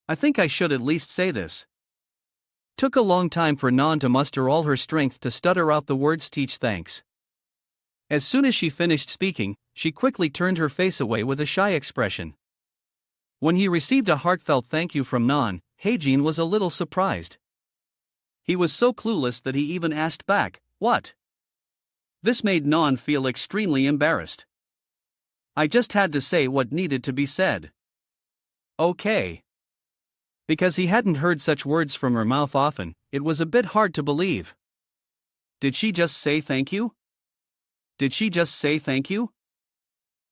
I think I should at least say this. Took a long time for Nan to muster all her strength to stutter out the words "teach thanks." As soon as she finished speaking, she quickly turned her face away with a shy expression. When he received a heartfelt thank you from Nan, Heijin was a little surprised. He was so clueless that he even asked back, "What?" This made Nan feel extremely embarrassed. I just had to say what needed to be said. Okay. Because he hadn't heard such words from her mouth often, it was a bit hard to believe. Did she just say thank you? Did she just say thank you?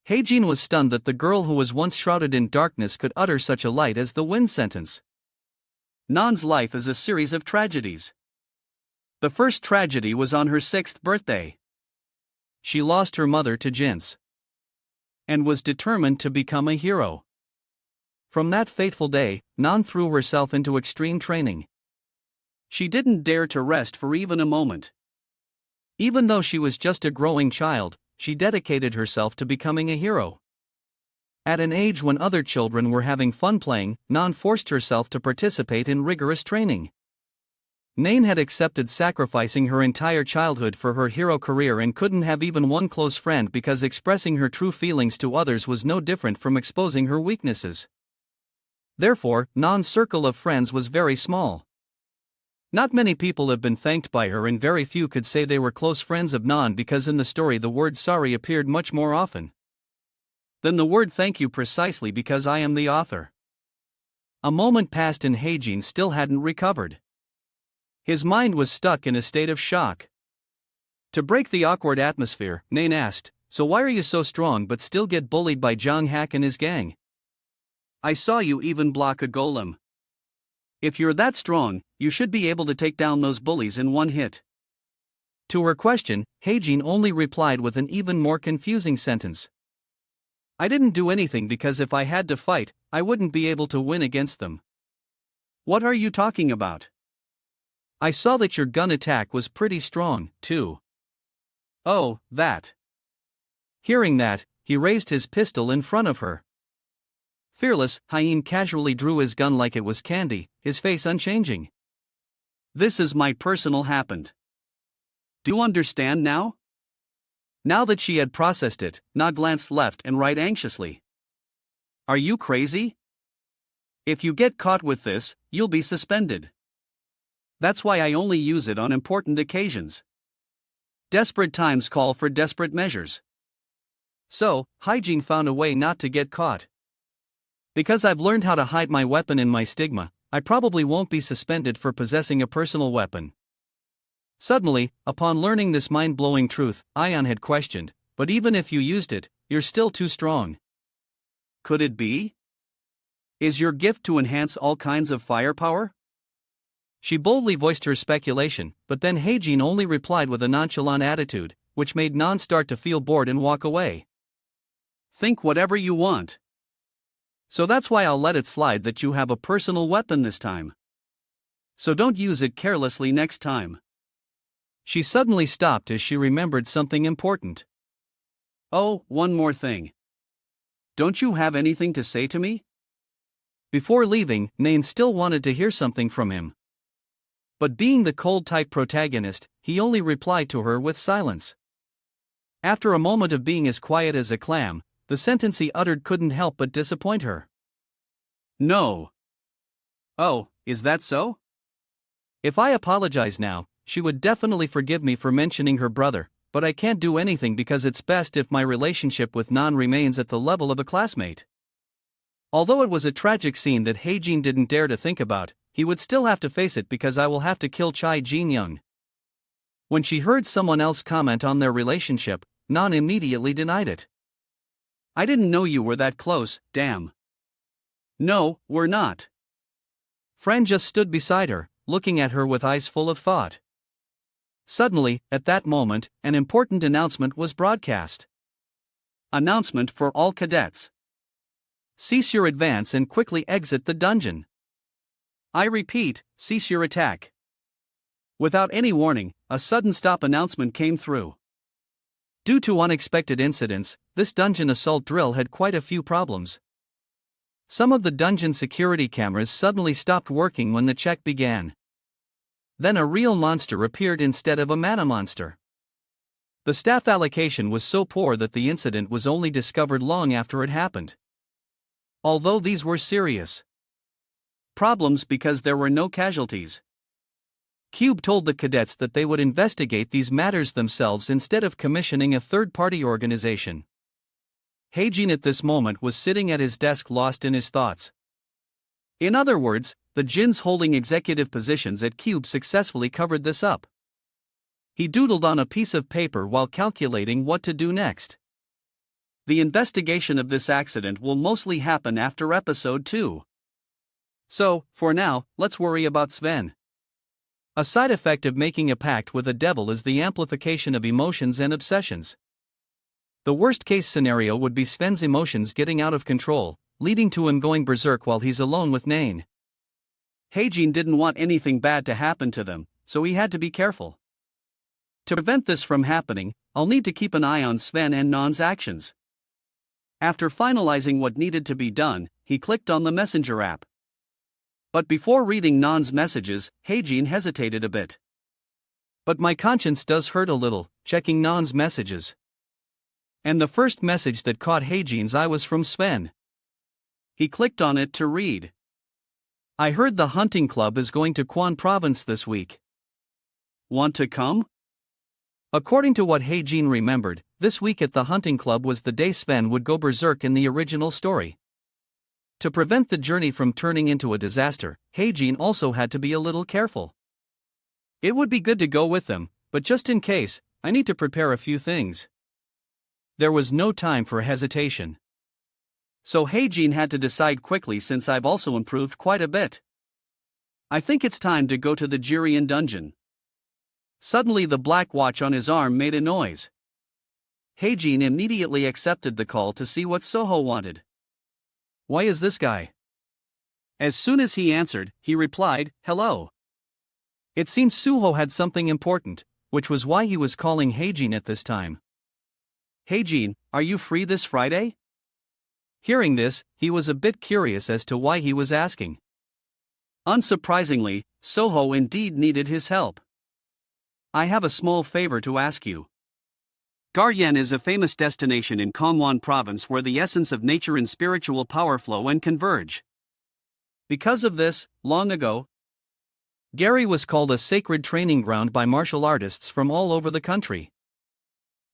Heijin was stunned that the girl who was once shrouded in darkness could utter such a light as the wind sentence. Nan's life is a series of tragedies. The first tragedy was on her 6th birthday. She lost her mother to Jin's. And was determined to become a hero. From that fateful day, Nan threw herself into extreme training. She didn't dare to rest for even a moment. Even though she was just a growing child, she dedicated herself to becoming a hero. At an age when other children were having fun playing, Nan forced herself to participate in rigorous training. Nain had accepted sacrificing her entire childhood for her hero career and couldn't have even one close friend because expressing her true feelings to others was no different from exposing her weaknesses. Therefore, Nan's circle of friends was very small. Not many people have been thanked by her and very few could say they were close friends of Nan because in the story the word sorry appeared much more often than the word thank you, precisely because I am the author. A moment passed and Heijin still hadn't recovered. His mind was stuck in a state of shock. To break the awkward atmosphere, Nain asked, "So why are you so strong but still get bullied by Zhang Hak and his gang? I saw you even block a golem. If you're that strong, you should be able to take down those bullies in one hit." To her question, Heijin only replied with an even more confusing sentence. "I didn't do anything because if I had to fight, I wouldn't be able to win against them." "What are you talking about? I saw that your gun attack was pretty strong, too." "Oh, that." Hearing that, he raised his pistol in front of her. Fearless, Hein casually drew his gun like it was candy, his face unchanging. This is my personal happened. Do you understand now? Now that she had processed it, Na glanced left and right anxiously. Are you crazy? If you get caught with this, you'll be suspended. That's why I only use it on important occasions. Desperate times call for desperate measures. So, Hygiene found a way not to get caught. Because I've learned how to hide my weapon in my stigma, I probably won't be suspended for possessing a personal weapon. Suddenly, upon learning this mind-blowing truth, Ion had questioned, but even if you used it, you're still too strong. Could it be? Is your gift to enhance all kinds of firepower? She boldly voiced her speculation, but then Heijin only replied with a nonchalant attitude, which made Non start to feel bored and walk away. Think whatever you want. So that's why I'll let it slide that you have a personal weapon this time. So don't use it carelessly next time. She suddenly stopped as she remembered something important. Oh, one more thing. Don't you have anything to say to me? Before leaving, Nain still wanted to hear something from him. But being the cold-type protagonist, he only replied to her with silence. After a moment of being as quiet as a clam, the sentence he uttered couldn't help but disappoint her. No. Oh, is that so? If I apologize now, she would definitely forgive me for mentioning her brother, but I can't do anything because it's best if my relationship with Non remains at the level of a classmate. Although it was a tragic scene that Heijin didn't dare to think about, he would still have to face it because I will have to kill Chai Jin-young. When she heard someone else comment on their relationship, Non immediately denied it. I didn't know you were that close, damn. No, we're not. Fran just stood beside her, looking at her with eyes full of thought. Suddenly, at that moment, an important announcement was broadcast. Announcement for all cadets. Cease your advance and quickly exit the dungeon. I repeat, cease your attack. Without any warning, a sudden stop announcement came through. Due to unexpected incidents, this dungeon assault drill had quite a few problems. Some of the dungeon security cameras suddenly stopped working when the check began. Then a real monster appeared instead of a mana monster. The staff allocation was so poor that the incident was only discovered long after it happened. Although these were serious problems because there were no casualties. Cube told the cadets that they would investigate these matters themselves instead of commissioning a third-party organization. Heijin at this moment was sitting at his desk lost in his thoughts. In other words, the Jins holding executive positions at Cube successfully covered this up. He doodled on a piece of paper while calculating what to do next. The investigation of this accident will mostly happen after episode 2. So, for now, let's worry about Sven. A side effect of making a pact with a devil is the amplification of emotions and obsessions. The worst-case scenario would be Sven's emotions getting out of control, leading to him going berserk while he's alone with Nain. Heijin didn't want anything bad to happen to them, so he had to be careful. To prevent this from happening, I'll need to keep an eye on Sven and Non's actions. After finalizing what needed to be done, he clicked on the messenger app. But before reading Non's messages, Heijin hesitated a bit. But my conscience does hurt a little, checking Non's messages. And the first message that caught Heijin's eye was from Sven. He clicked on it to read. I heard the hunting club is going to Quan province this week. Want to come? According to what Heijin remembered, this week at the hunting club was the day Sven would go berserk in the original story. To prevent the journey from turning into a disaster, Heijin also had to be a little careful. It would be good to go with them, but just in case, I need to prepare a few things. There was no time for hesitation. So Heijin had to decide quickly since I've also improved quite a bit. I think it's time to go to the Jirian dungeon. Suddenly the black watch on his arm made a noise. Heijin immediately accepted the call to see what Soho wanted. Why is this guy? As soon as he answered, he replied, hello. It seemed Suho had something important, which was why he was calling Heijin at this time. Heijin, are you free this Friday? Hearing this, he was a bit curious as to why he was asking. Unsurprisingly, Soho indeed needed his help. I have a small favor to ask you. Garyan is a famous destination in Gangwon province where the essence of nature and spiritual power flow and converge. Because of this, long ago, Gary was called a sacred training ground by martial artists from all over the country.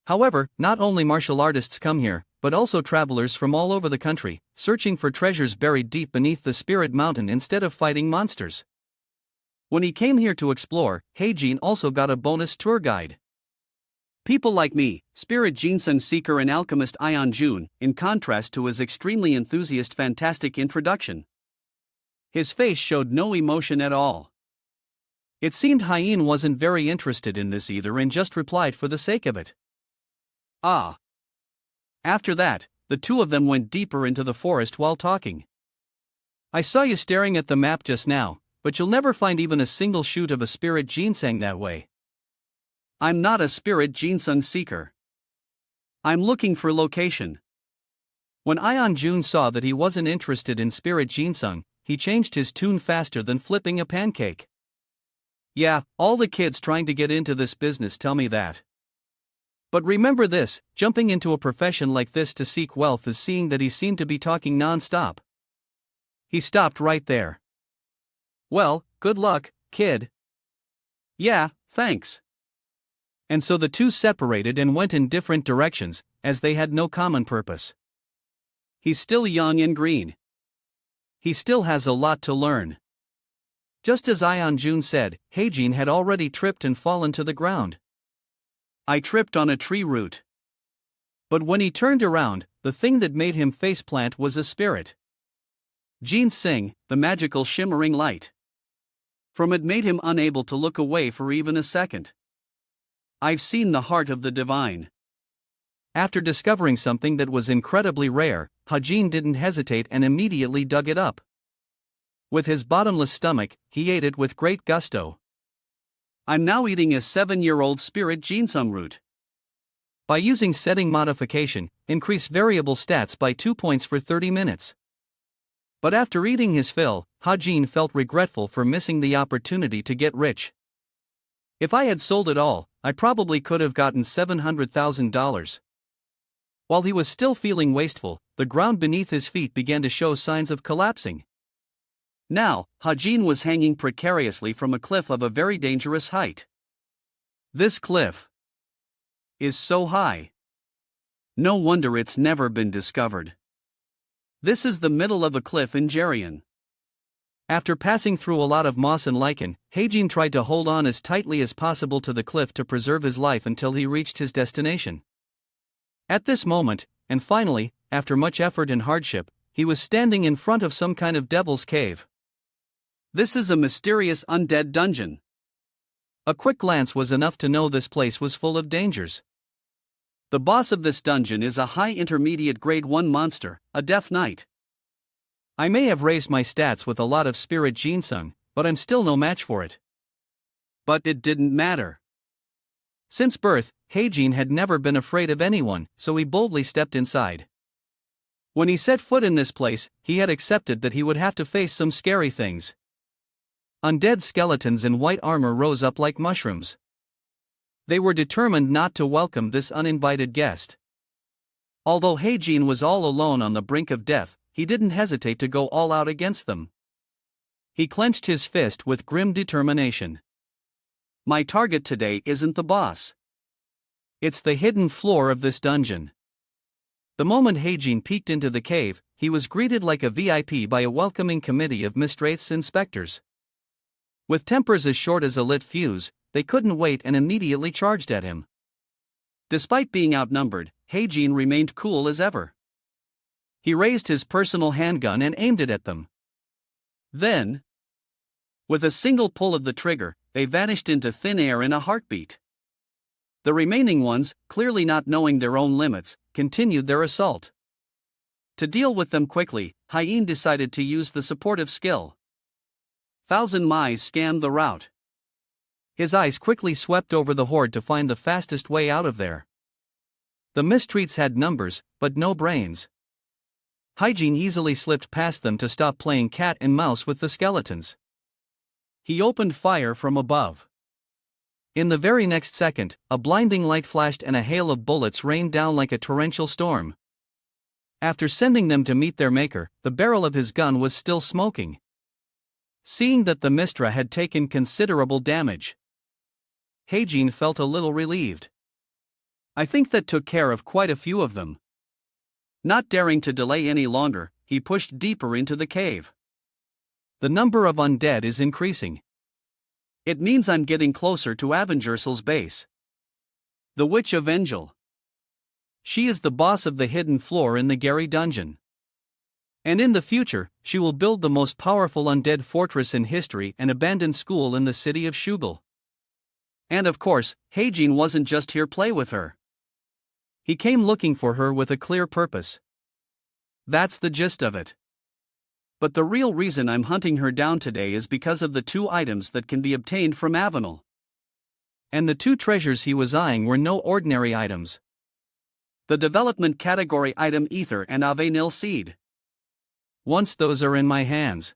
However, not only martial artists come here, but also travelers from all over the country, searching for treasures buried deep beneath the spirit mountain instead of fighting monsters. When he came here to explore, Haejin also got a bonus tour guide. People like me, spirit Jinsung seeker and alchemist Ion-jun, in contrast to his extremely enthusiastic fantastic introduction. His face showed no emotion at all. It seemed Hyen wasn't very interested in this either and just replied for the sake of it. Ah. After that, the two of them went deeper into the forest while talking. I saw you staring at the map just now, but you'll never find even a single shoot of a spirit ginseng that way. I'm not a spirit ginseng seeker. I'm looking for location. When Ion-jun saw that he wasn't interested in spirit ginseng, he changed his tune faster than flipping a pancake. Yeah, all the kids trying to get into this business tell me that. But remember this, jumping into a profession like this to seek wealth is seeing that he seemed to be talking non-stop. He stopped right there. Well, good luck, kid. Yeah, thanks. And so the two separated and went in different directions, as they had no common purpose. He's still young and green. He still has a lot to learn. Just as Ion-jun said, Haejin had already tripped and fallen to the ground. I tripped on a tree root. But when he turned around, the thing that made him faceplant was a spirit. Ginseng, the magical shimmering light. From it made him unable to look away for even a second. I've seen the heart of the divine. After discovering something that was incredibly rare, Haejin didn't hesitate and immediately dug it up. With his bottomless stomach, he ate it with great gusto. I'm now eating a 7-year-old spirit ginseng root. By using setting modification, increase variable stats by 2 points for 30 minutes. But after eating his fill, Haejin felt regretful for missing the opportunity to get rich. If I had sold it all, I probably could have gotten $700,000. While he was still feeling wasteful, the ground beneath his feet began to show signs of collapsing. Now, Haejin was hanging precariously from a cliff of a very dangerous height. This cliff is so high. No wonder it's never been discovered. This is the middle of a cliff in Jerian. After passing through a lot of moss and lichen, Haejin tried to hold on as tightly as possible to the cliff to preserve his life until he reached his destination. At this moment, and finally, after much effort and hardship, he was standing in front of some kind of devil's cave. This is a mysterious undead dungeon. A quick glance was enough to know this place was full of dangers. The boss of this dungeon is a high intermediate grade 1 monster, a death knight. I may have raised my stats with a lot of spirit ginseng, but I'm still no match for it. But it didn't matter. Since birth, Haejin had never been afraid of anyone, so he boldly stepped inside. When he set foot in this place, he had accepted that he would have to face some scary things. Undead skeletons in white armor rose up like mushrooms. They were determined not to welcome this uninvited guest. Although Haejin was all alone on the brink of death, he didn't hesitate to go all out against them. He clenched his fist with grim determination. My target today isn't the boss. It's the hidden floor of this dungeon. The moment Haejin peeked into the cave, he was greeted like a VIP by a welcoming committee of Mistwraith's inspectors. With tempers as short as a lit fuse, they couldn't wait and immediately charged at him. Despite being outnumbered, Haejin remained cool as ever. He raised his personal handgun and aimed it at them. Then, with a single pull of the trigger, they vanished into thin air in a heartbeat. The remaining ones, clearly not knowing their own limits, continued their assault. To deal with them quickly, Hyen decided to use the supportive skill. Thousand Mice scanned the route. His eyes quickly swept over the horde to find the fastest way out of there. The Mistwraiths had numbers, but no brains. Haejin easily slipped past them to stop playing cat and mouse with the skeletons. He opened fire from above. In the very next second, a blinding light flashed and a hail of bullets rained down like a torrential storm. After sending them to meet their maker, the barrel of his gun was still smoking. Seeing that the Mistra had taken considerable damage, Heijin felt a little relieved. I think that took care of quite a few of them. Not daring to delay any longer, he pushed deeper into the cave. The number of undead is increasing. It means I'm getting closer to Avengersel's base. The Witch of Angel. She is the boss of the hidden floor in the Gary dungeon. And in the future, she will build the most powerful undead fortress in history and abandoned school in the city of Shugal. And of course, Heijin wasn't just here play with her. He came looking for her with a clear purpose. That's the gist of it. But the real reason I'm hunting her down today is because of the 2 items that can be obtained from Avenel. And the 2 treasures he was eyeing were no ordinary items. The development category item Ether and Avenil Seed. Once those are in my hands,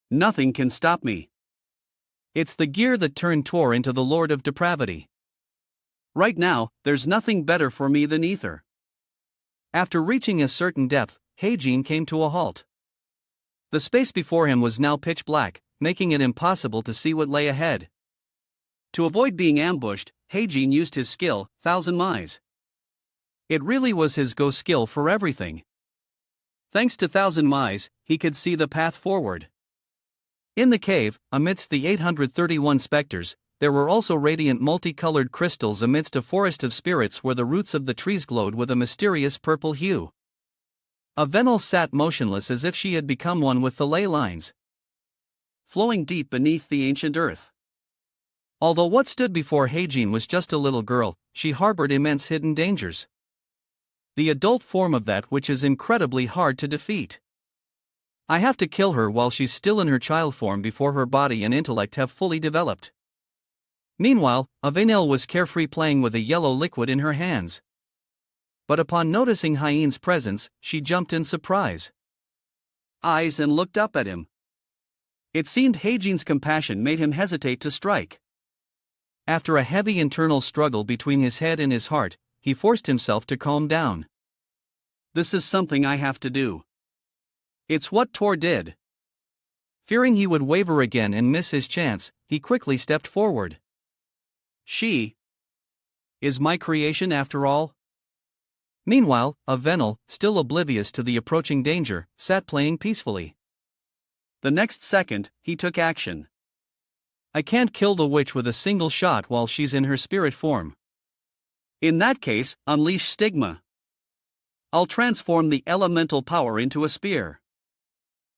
nothing can stop me. It's the gear that turned Tor into the Lord of Depravity. Right now, there's nothing better for me than Ether. After reaching a certain depth, Heijin came to a halt. The space before him was now pitch black, making it impossible to see what lay ahead. To avoid being ambushed, Heijin used his skill, Thousand Miles. It really was his go skill for everything. Thanks to Thousand Miles, he could see the path forward. In the cave, amidst the 831 specters, there were also radiant multicolored crystals amidst a forest of spirits where the roots of the trees glowed with a mysterious purple hue. Avenel sat motionless as if she had become one with the ley lines, flowing deep beneath the ancient earth. Although what stood before Heijin was just a little girl, she harbored immense hidden dangers. The adult form of that which is incredibly hard to defeat. I have to kill her while she's still in her child form before her body and intellect have fully developed. Meanwhile, Avenel was carefree playing with a yellow liquid in her hands. But upon noticing Hyen's presence, she jumped in surprise. Eyes and looked up at him. It seemed Heijin's compassion made him hesitate to strike. After a heavy internal struggle between his head and his heart, he forced himself to calm down. This is something I have to do. It's what Tor did. Fearing he would waver again and miss his chance, he quickly stepped forward. She is my creation after all? Meanwhile, Avenel, still oblivious to the approaching danger, sat playing peacefully. The next second, he took action. I can't kill the witch with a single shot while she's in her spirit form. In that case, unleash Stigma. I'll transform the elemental power into a spear.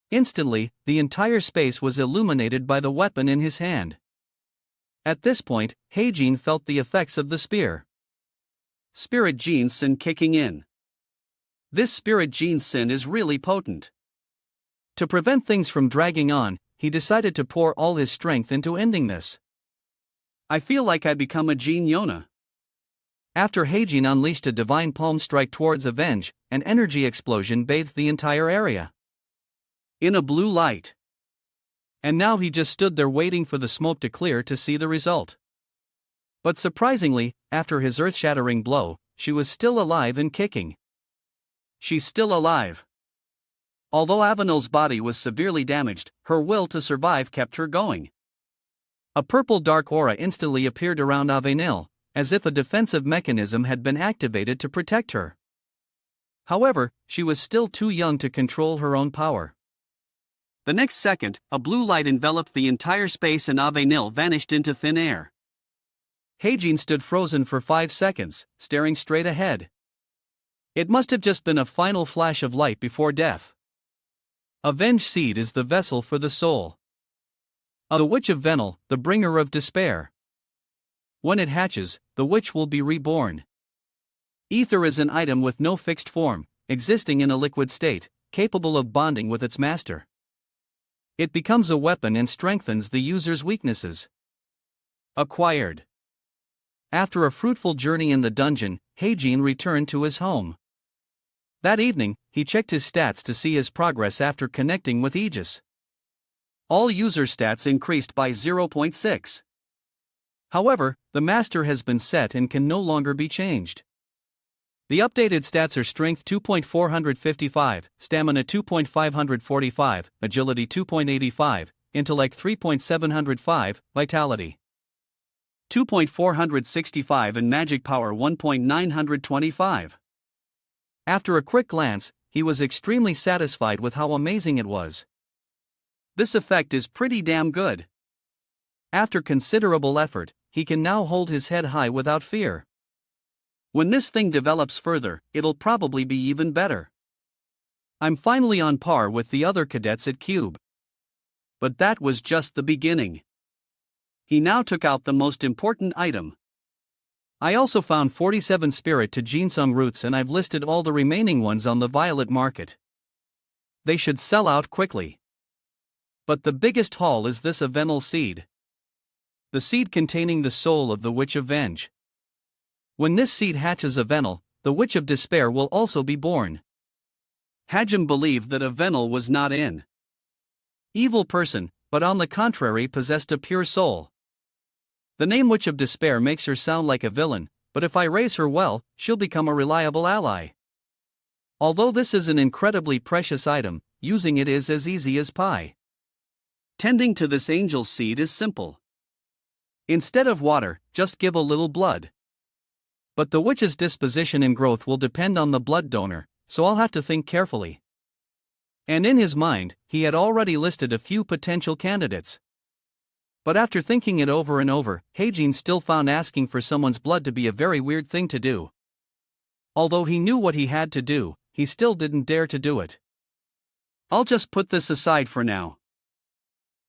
Instantly, the entire space was illuminated by the weapon in his hand. At this point, Heijin felt the effects of the spear. Spirit Gene's sin kicking in. This Spirit Gene's sin is really potent. To prevent things from dragging on, he decided to pour all his strength into ending this. I feel like I become a Gene Yona. After Heijin unleashed a divine palm strike towards Avenge, an energy explosion bathed the entire area in a blue light. And now he just stood there waiting for the smoke to clear to see the result. But surprisingly, after his earth-shattering blow, she was still alive and kicking. She's still alive. Although Avenel's body was severely damaged, her will to survive kept her going. A purple dark aura instantly appeared around Avenel, as if a defensive mechanism had been activated to protect her. However, she was still too young to control her own power. The next second, a blue light enveloped the entire space and Avenel vanished into thin air. Heijin stood frozen for 5 seconds, staring straight ahead. It must have just been a final flash of light before death. Avenge Seed is the vessel for the soul. The Witch of Venel, the bringer of despair. When it hatches, the witch will be reborn. Ether is an item with no fixed form, existing in a liquid state, capable of bonding with its master. It becomes a weapon and strengthens the user's weaknesses. Acquired. After a fruitful journey in the dungeon, Heijin returned to his home. That evening, he checked his stats to see his progress after connecting with Aegis. All user stats increased by 0.6. However, the master has been set and can no longer be changed. The updated stats are Strength 2.455, Stamina 2.545, Agility 2.85, Intellect 3.705, Vitality 2.465 and Magic Power 1.925. After a quick glance, he was extremely satisfied with how amazing it was. This effect is pretty damn good. After considerable effort, he can now hold his head high without fear. When this thing develops further, it'll probably be even better. I'm finally on par with the other cadets at Cube. But that was just the beginning. He now took out the most important item. I also found 47 spirit to ginseng roots and I've listed all the remaining ones on the violet market. They should sell out quickly. But the biggest haul is this Avenal seed. The seed containing the soul of the Witch of Venge. When this seed hatches Avenal, the Witch of Despair will also be born. Hajim believed that Avenal was not an evil person, but on the contrary possessed a pure soul. The name Witch of Despair makes her sound like a villain, but if I raise her well, she'll become a reliable ally. Although this is an incredibly precious item, using it is as easy as pie. Tending to this angel's seed is simple. Instead of water, just give a little blood. But the witch's disposition and growth will depend on the blood donor, so I'll have to think carefully. And in his mind, he had already listed a few potential candidates. But after thinking it over and over, Heijin still found asking for someone's blood to be a very weird thing to do. Although he knew what he had to do, he still didn't dare to do it. I'll just put this aside for now.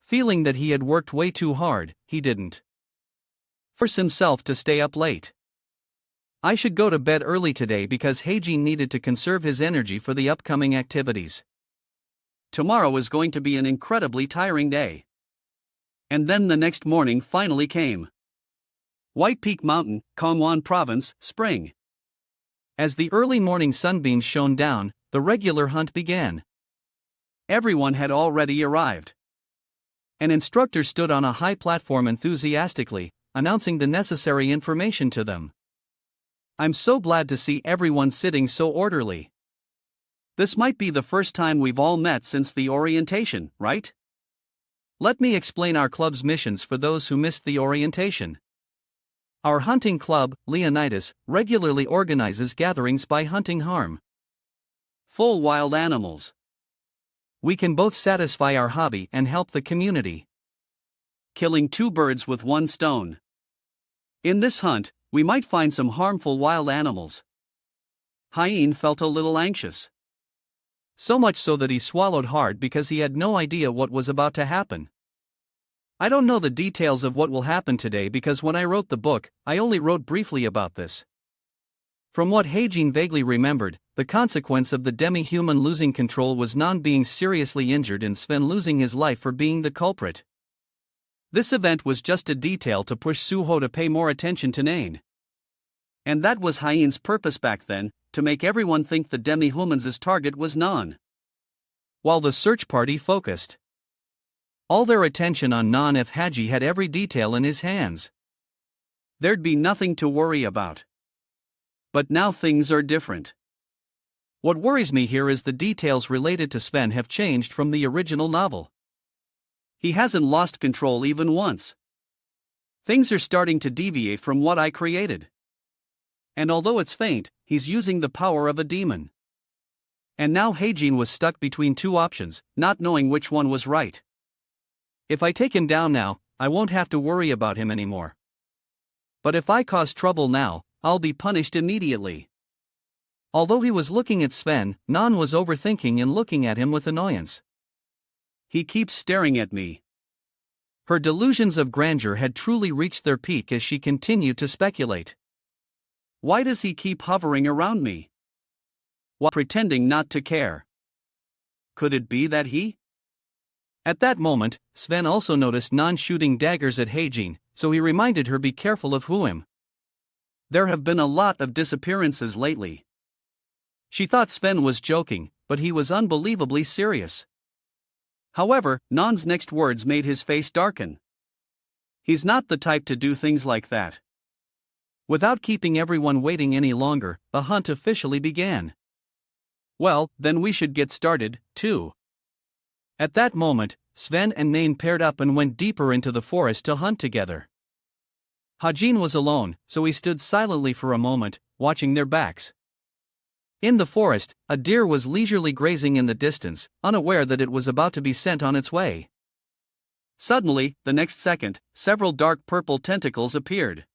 Feeling that he had worked way too hard, he didn't force himself to stay up late. I should go to bed early today because Heijin needed to conserve his energy for the upcoming activities. Tomorrow is going to be an incredibly tiring day. And then the next morning finally came. White Peak Mountain, Gangwon Province, spring. As the early morning sunbeams shone down, the regular hunt began. Everyone had already arrived. An instructor stood on a high platform enthusiastically, announcing the necessary information to them. I'm so glad to see everyone sitting so orderly. This might be the first time we've all met since the orientation, right? Let me explain our club's missions for those who missed the orientation. Our hunting club, Leonidas, regularly organizes gatherings by hunting harm full wild animals. We can both satisfy our hobby and help the community. Killing two birds with one stone. In this hunt, we might find some harmful wild animals. Hyene felt a little anxious. So much so that he swallowed hard because he had no idea what was about to happen. I don't know the details of what will happen today because when I wrote the book, I only wrote briefly about this. From what Heijin vaguely remembered, the consequence of the demi-human losing control was Nan being seriously injured and Sven losing his life for being the culprit. This event was just a detail to push Suho to pay more attention to Nain. And that was Hyene's purpose back then, to make everyone think the demi-human's target was Nan. While the search party focused all their attention on Nan if Haji had every detail in his hands. There'd be nothing to worry about. But now things are different. What worries me here is the details related to Sven have changed from the original novel. He hasn't lost control even once. Things are starting to deviate from what I created. And although it's faint, he's using the power of a demon. And now Heijin was stuck between two options, not knowing which one was right. If I take him down now, I won't have to worry about him anymore. But if I cause trouble now, I'll be punished immediately. Although he was looking at Sven, Nan was overthinking and looking at him with annoyance. He keeps staring at me. Her delusions of grandeur had truly reached their peak as she continued to speculate. Why does he keep hovering around me? While pretending not to care. Could it be that he? At that moment, Sven also noticed Nan shooting daggers at Heijin, so he reminded her be careful of Huim. There have been a lot of disappearances lately. She thought Sven was joking, but he was unbelievably serious. However, Nan's next words made his face darken. He's not the type to do things like that. Without keeping everyone waiting any longer, the hunt officially began. Well, then we should get started, too. At that moment, Sven and Nain paired up and went deeper into the forest to hunt together. Hajin was alone, so he stood silently for a moment, watching their backs. In the forest, a deer was leisurely grazing in the distance, unaware that it was about to be sent on its way. Suddenly, the next second, several dark purple tentacles appeared.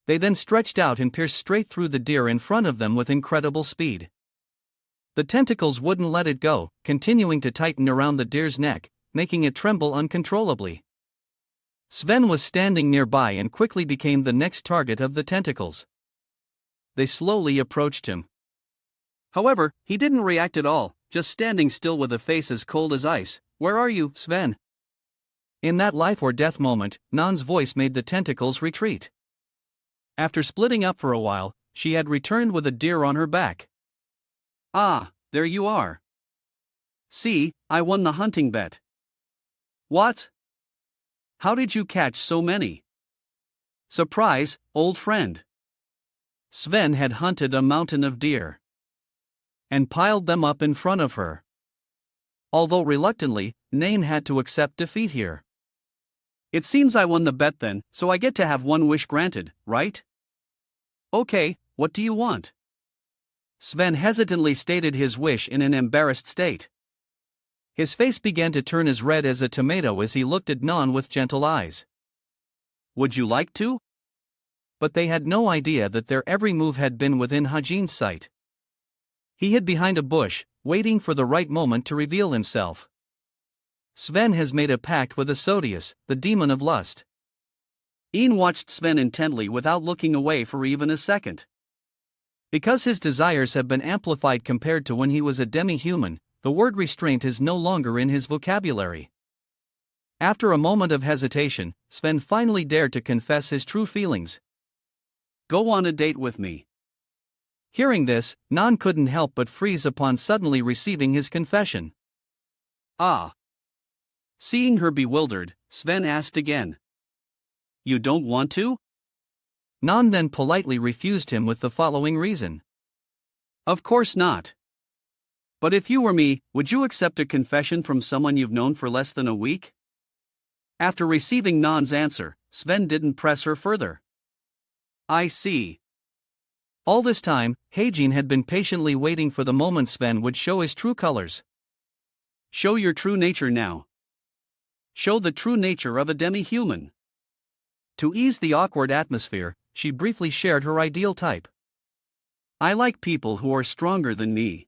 They then stretched out and pierced straight through the deer in front of them with incredible speed. The tentacles wouldn't let it go, continuing to tighten around the deer's neck, making it tremble uncontrollably. Sven was standing nearby and quickly became the next target of the tentacles. They slowly approached him. However, he didn't react at all, just standing still with a face as cold as ice. "Where are you, Sven?" In that life or death moment, Nan's voice made the tentacles retreat. After splitting up for a while, she had returned with a deer on her back. "Ah, there you are. See, I won the hunting bet." "What? How did you catch so many?" "Surprise, old friend." Sven had hunted a mountain of deer and piled them up in front of her. Although reluctantly, Nain had to accept defeat here. "It seems I won the bet then, so I get to have one wish granted, right?" "Okay, what do you want?" Sven hesitantly stated his wish in an embarrassed state. His face began to turn as red as a tomato as he looked at Nan with gentle eyes. "Would you like to?" But they had no idea that their every move had been within Hajin's sight. He hid behind a bush, waiting for the right moment to reveal himself. Sven has made a pact with Asodius, the demon of lust. Ian watched Sven intently without looking away for even a second. Because his desires have been amplified compared to when he was a demi-human, the word restraint is no longer in his vocabulary. After a moment of hesitation, Sven finally dared to confess his true feelings. "Go on a date with me." Hearing this, Nan couldn't help but freeze upon suddenly receiving his confession. "Ah." Seeing her bewildered, Sven asked again. "You don't want to?" Nan then politely refused him with the following reason. "Of course not. But if you were me, would you accept a confession from someone you've known for less than a week?" After receiving Nan's answer, Sven didn't press her further. "I see." All this time, Hajin had been patiently waiting for the moment Sven would show his true colors. "Show your true nature now. Show the true nature of a demi-human." To ease the awkward atmosphere, she briefly shared her ideal type. "I like people who are stronger than me."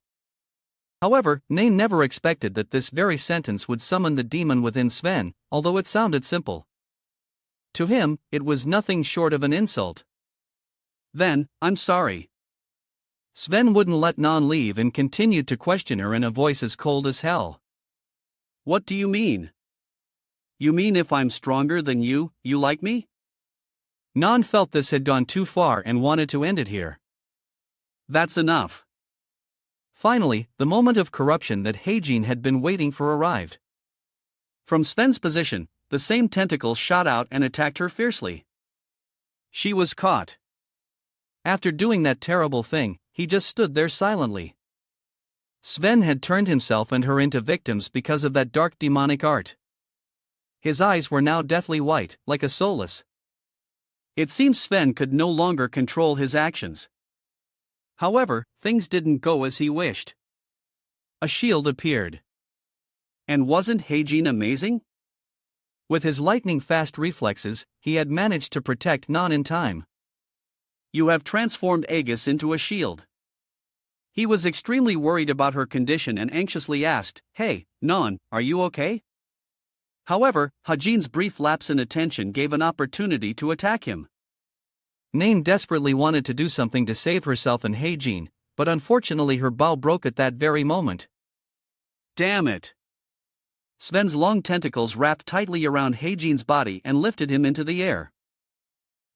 However, Nain never expected that this very sentence would summon the demon within Sven, although it sounded simple. To him, it was nothing short of an insult. "Then, I'm sorry." Sven wouldn't let Nan leave and continued to question her in a voice as cold as hell. "What do you mean? You mean if I'm stronger than you like me?" Nan felt this had gone too far and wanted to end it here. "That's enough." Finally, the moment of corruption that Hajin had been waiting for arrived. From Sven's position, the same tentacle shot out and attacked her fiercely. She was caught. After doing that terrible thing, he just stood there silently. Sven had turned himself and her into victims because of that dark demonic art. His eyes were now deathly white, like a soulless. It seems Sven could no longer control his actions. However, things didn't go as he wished. A shield appeared. And wasn't Hajin amazing? With his lightning-fast reflexes, he had managed to protect Nan in time. "You have transformed Aegis into a shield." He was extremely worried about her condition and anxiously asked, "Hey, Nan, are you okay?" However, Hajin's brief lapse in attention gave an opportunity to attack him. Nain desperately wanted to do something to save herself and Hajin, but unfortunately her bow broke at that very moment. "Damn it!" Sven's long tentacles wrapped tightly around Hajin's body and lifted him into the air.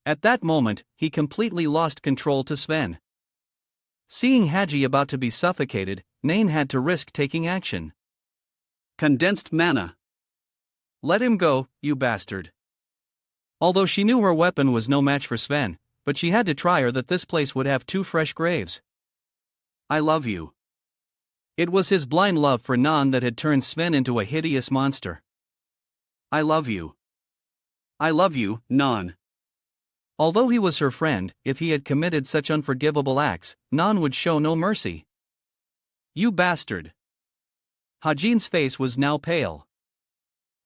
At that moment, he completely lost control to Sven. Seeing Haji about to be suffocated, Nain had to risk taking action. Condensed mana. Let him go, you bastard. Although she knew her weapon was no match for Sven, but she had to try or that this place would have 2 fresh graves. I love you. It was his blind love for Nan that had turned Sven into a hideous monster. I love you. I love you, Nan. Although he was her friend, if he had committed such unforgivable acts, Nan would show no mercy. You bastard. Hajin's face was now pale.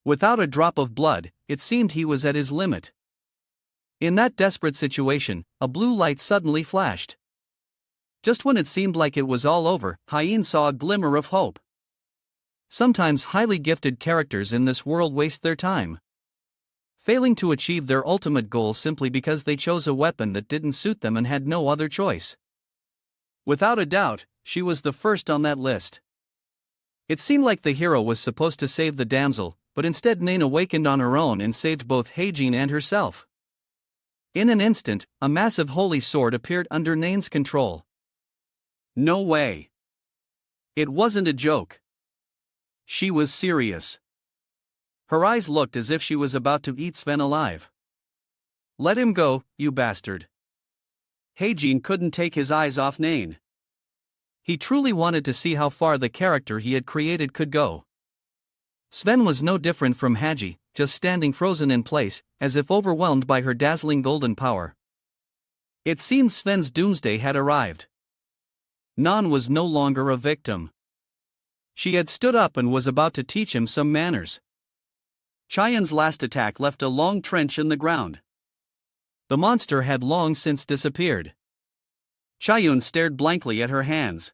Without a drop of blood, it seemed he was at his limit. In that desperate situation, a blue light suddenly flashed. Just when it seemed like it was all over, Hajin saw a glimmer of hope. Sometimes highly gifted characters in this world waste their time, failing to achieve their ultimate goal simply because they chose a weapon that didn't suit them and had no other choice. Without a doubt, she was the first on that list. It seemed like the hero was supposed to save the damsel, but instead Nain awakened on her own and saved both Hajin and herself. In an instant, a massive holy sword appeared under Nain's control. No way. It wasn't a joke. She was serious. Her eyes looked as if she was about to eat Sven alive. Let him go, you bastard. Hajin couldn't take his eyes off Nain. He truly wanted to see how far the character he had created could go. Sven was no different from Haji, just standing frozen in place, as if overwhelmed by her dazzling golden power. It seemed Sven's doomsday had arrived. Nan was no longer a victim. She had stood up and was about to teach him some manners. Chayan's last attack left a long trench in the ground. The monster had long since disappeared. Chayun stared blankly at her hands.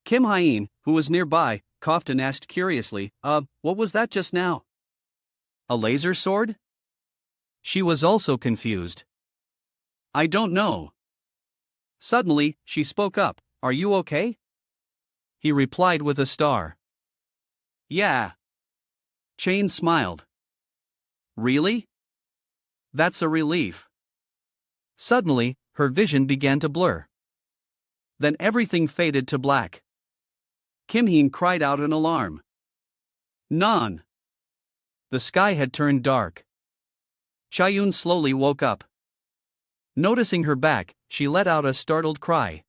Kim Hyen, who was nearby, coughed and asked curiously, what was that just now? A laser sword? She was also confused. I don't know. Suddenly, she spoke up, are you okay? He replied with a star. Yeah. Chain smiled. Really? That's a relief. Suddenly, her vision began to blur. Then everything faded to black. Kim Hyen cried out in alarm. Nan! The sky had turned dark. Chayun slowly woke up. Noticing her back, she let out a startled cry.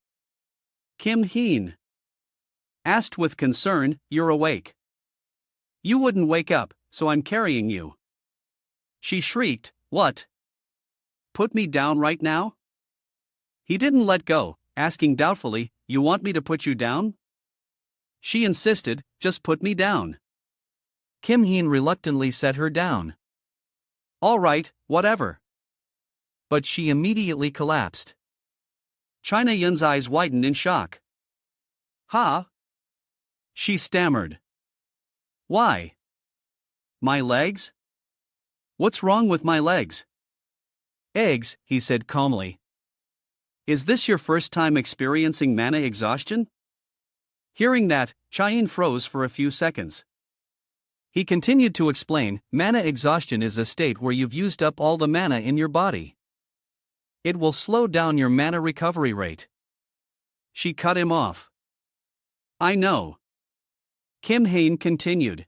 Kim Hyen! Asked with concern, you're awake. You wouldn't wake up, so I'm carrying you. She shrieked, what? Put me down right now? He didn't let go, asking doubtfully, you want me to put you down? She insisted, just put me down. Kim Hyen reluctantly set her down. All right, whatever. But she immediately collapsed. China Yun's eyes widened in shock. Huh? She stammered. Why? My legs? What's wrong with my legs? Eggs, he said calmly. Is this your first time experiencing mana exhaustion? Hearing that, Chayin froze for a few seconds. He continued to explain, mana exhaustion is a state where you've used up all the mana in your body. It will slow down your mana recovery rate. She cut him off. I know. Kim Hyen continued.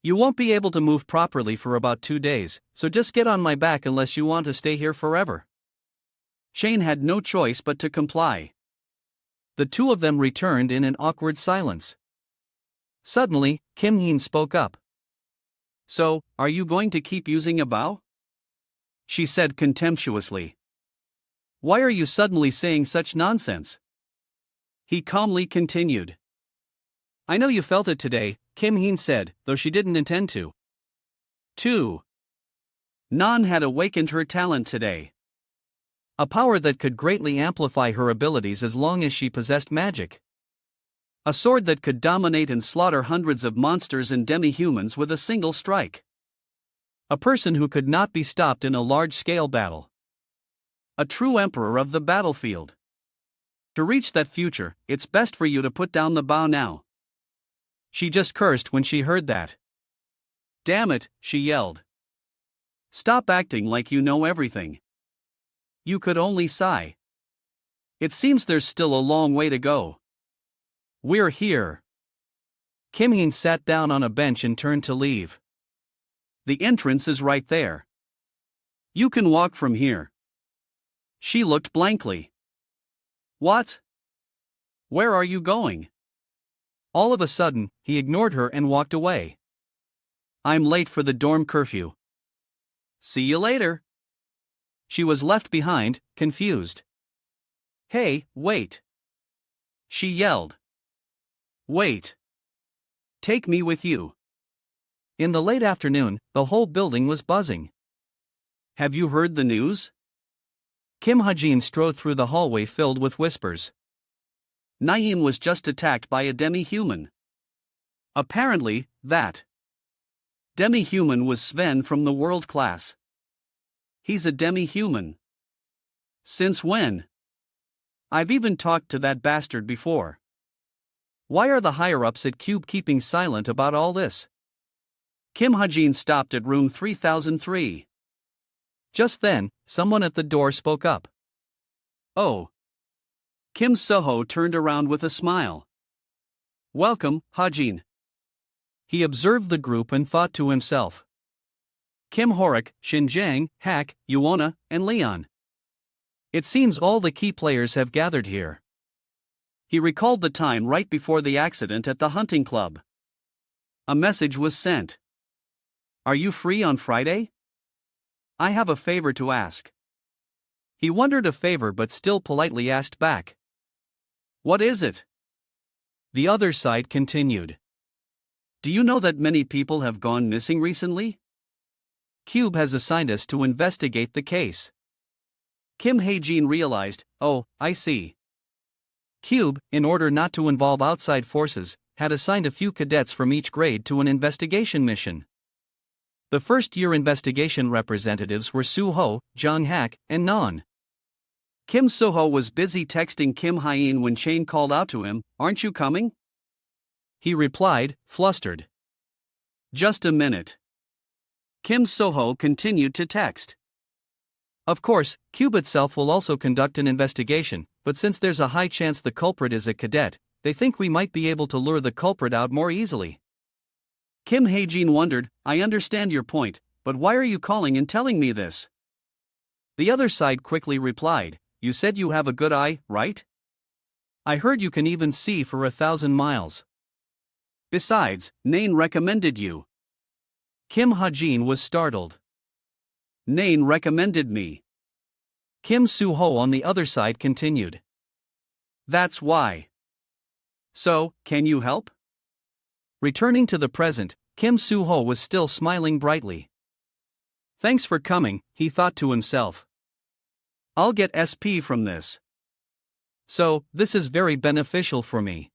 You won't be able to move properly for about 2 days, so just get on my back unless you want to stay here forever. Shane had no choice but to comply. The two of them returned in an awkward silence. Suddenly, Kim Hyen spoke up. So, are you going to keep using a bow? She said contemptuously. Why are you suddenly saying such nonsense? He calmly continued. I know you felt it today, Kim Hyen said, though she didn't intend to. 2. Nan had awakened her talent today. A power that could greatly amplify her abilities as long as she possessed magic. A sword that could dominate and slaughter hundreds of monsters and demi-humans with a single strike. A person who could not be stopped in a large-scale battle. A true emperor of the battlefield. To reach that future, it's best for you to put down the bow now. She just cursed when she heard that. Damn it, she yelled. Stop acting like you know everything. You could only sigh. It seems there's still a long way to go. We're here. Kim Hee sat down on a bench and turned to leave. The entrance is right there. You can walk from here. She looked blankly. What? Where are you going? All of a sudden, he ignored her and walked away. I'm late for the dorm curfew. See you later. She was left behind, confused. Hey, wait. She yelled. Wait. Take me with you. In the late afternoon, the whole building was buzzing. Have you heard the news? Kim Ha-jin strode through the hallway filled with whispers. Naeem was just attacked by a demi-human. Apparently, that demi-human was Sven from the world class. He's a demi-human. Since when? I've even talked to that bastard before. Why are the higher-ups at Cube keeping silent about all this? Kim Ha-jin stopped at room 3003. Just then, someone at the door spoke up. Oh. Kim Soho turned around with a smile. Welcome, Ha-jin. He observed the group and thought to himself. Kim Horik, Shin Jang, Hak, Yuona, and Leon. It seems all the key players have gathered here. He recalled the time right before the accident at the hunting club. A message was sent. Are you free on Friday? I have a favor to ask. He wondered a favor but still politely asked back. What is it? The other side continued. Do you know that many people have gone missing recently? Cube has assigned us to investigate the case. Kim Ha-jin realized, oh, I see. Cube, in order not to involve outside forces, had assigned a few cadets from each grade to an investigation mission. The first-year investigation representatives were Soo-ho, Jung-hak, and Non. Kim So-ho was busy texting Kim Ha-in when Chain called out to him, aren't you coming? He replied, flustered. Just a minute. Kim So-ho continued to text. Of course, Cube itself will also conduct an investigation, but since there's a high chance the culprit is a cadet, they think we might be able to lure the culprit out more easily. Kim Ha-jin wondered, I understand your point, but why are you calling and telling me this? The other side quickly replied, you said you have a good eye, right? I heard you can even see for 1,000 miles. Besides, Nain recommended you. Kim Ha-jin was startled. Nain recommended me. Kim Soo-ho on the other side continued. That's why. So, can you help? Returning to the present, Kim Soo-ho was still smiling brightly. Thanks for coming, he thought to himself. I'll get SP from this. So, this is very beneficial for me.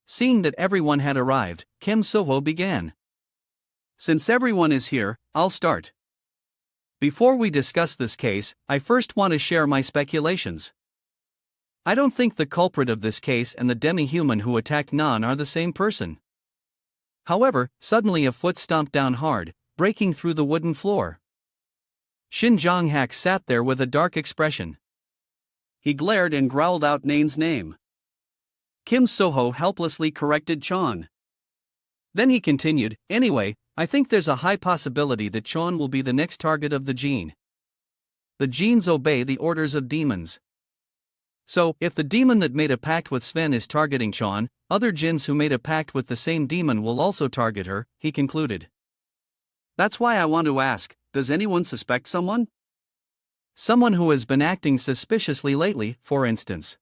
Seeing that everyone had arrived, Kim So-ho began. Since everyone is here, I'll start. Before we discuss this case, I first want to share my speculations. I don't think the culprit of this case and the demi-human who attacked Nan are the same person. However, suddenly a foot stomped down hard, breaking through the wooden floor. Shin Jong-hak sat there with a dark expression. He glared and growled out Nain's name. Kim So-ho helplessly corrected Chon. Then he continued, anyway, I think there's a high possibility that Chon will be the next target of the Jin. The Jins obey the orders of demons. So, if the demon that made a pact with Sven is targeting Chon, other Jins who made a pact with the same demon will also target her, he concluded. That's why I want to ask, does anyone suspect someone? Someone who has been acting suspiciously lately, for instance.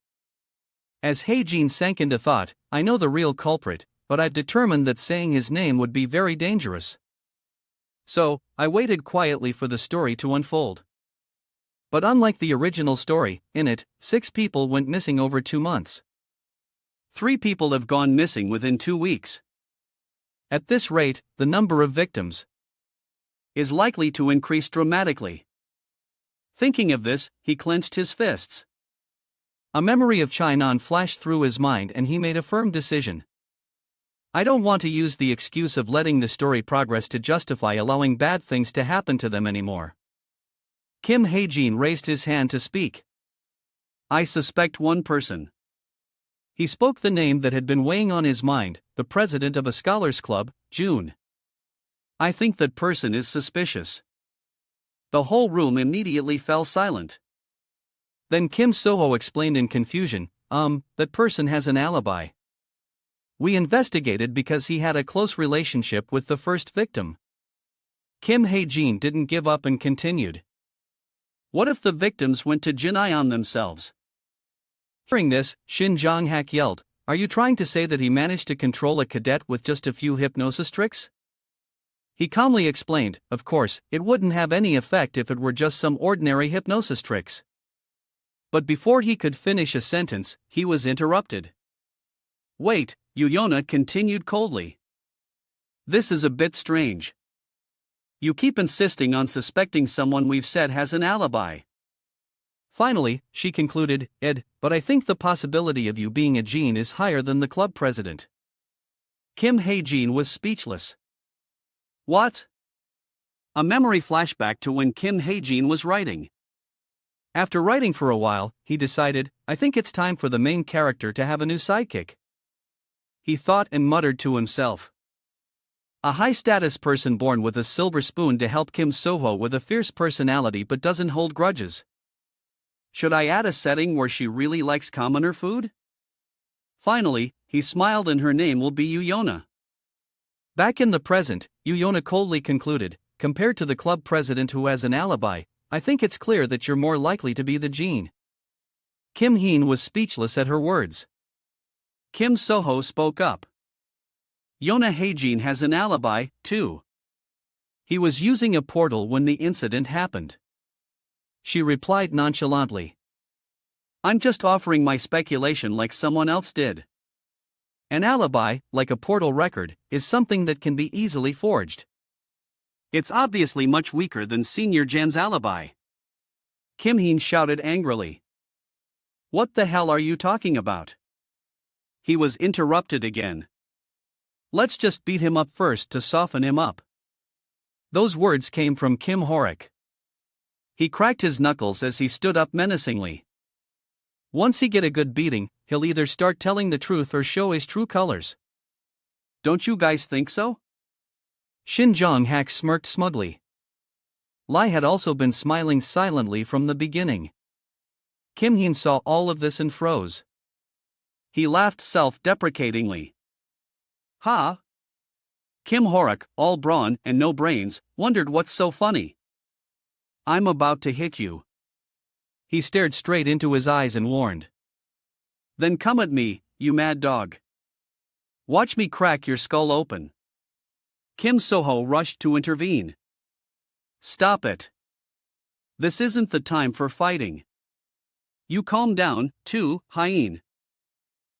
As Ha-jin sank into thought, I know the real culprit, but I've determined that saying his name would be very dangerous. So, I waited quietly for the story to unfold. But unlike the original story, in it, 6 people went missing over 2 months. 3 people have gone missing within 2 weeks. At this rate, the number of victims is likely to increase dramatically. Thinking of this, he clenched his fists. A memory of Chainan flashed through his mind and he made a firm decision. I don't want to use the excuse of letting the story progress to justify allowing bad things to happen to them anymore. Kim Ha-jin raised his hand to speak. I suspect one person. He spoke the name that had been weighing on his mind, the president of a scholars club, June. I think that person is suspicious. The whole room immediately fell silent. Then Kim Soho explained in confusion, that person has an alibi. We investigated because he had a close relationship with the first victim. Kim Hae-jin didn't give up and continued. What if the victims went to Jinai on themselves? Hearing this, Shin Jong-hak yelled, "Are you trying to say that he managed to control a cadet with just a few hypnosis tricks?" He calmly explained, of course, it wouldn't have any effect if it were just some ordinary hypnosis tricks. But before he could finish a sentence, he was interrupted. Wait, Yuna continued coldly. This is a bit strange. You keep insisting on suspecting someone we've said has an alibi. Finally, she concluded, but I think the possibility of you being a Jin is higher than the club president. Kim Hae-jin was speechless. What? A memory flashback to when Kim Hae-jin was writing. After writing for a while, he decided, I think it's time for the main character to have a new sidekick. He thought and muttered to himself. A high-status person born with a silver spoon to help Kim Soho with a fierce personality but doesn't hold grudges. Should I add a setting where she really likes commoner food? Finally, he smiled and her name will be Yuna. Back in the present, Yuna coldly concluded, compared to the club president who has an alibi, I think it's clear that you're more likely to be the Jin. Kim Heen was speechless at her words. Kim Soho spoke up. Yuna Hae-jin has an alibi, too. He was using a portal when the incident happened. She replied nonchalantly. I'm just offering my speculation like someone else did. An alibi, like a portal record, is something that can be easily forged. It's obviously much weaker than Senior Jan's alibi. Kim Heen shouted angrily. What the hell are you talking about? He was interrupted again. Let's just beat him up first to soften him up. Those words came from Kim Horak. He cracked his knuckles as he stood up menacingly. Once he get a good beating, he'll either start telling the truth or show his true colors. Don't you guys think so? Shin Jong-hak smirked smugly. Lai had also been smiling silently from the beginning. Kim Heen saw all of this and froze. He laughed self-deprecatingly. Ha! Kim Horak, all brawn and no brains, wondered what's so funny. I'm about to hit you. He stared straight into his eyes and warned. Then come at me, you mad dog. Watch me crack your skull open. Kim Soho rushed to intervene. Stop it. This isn't the time for fighting. You calm down, too, Hyene.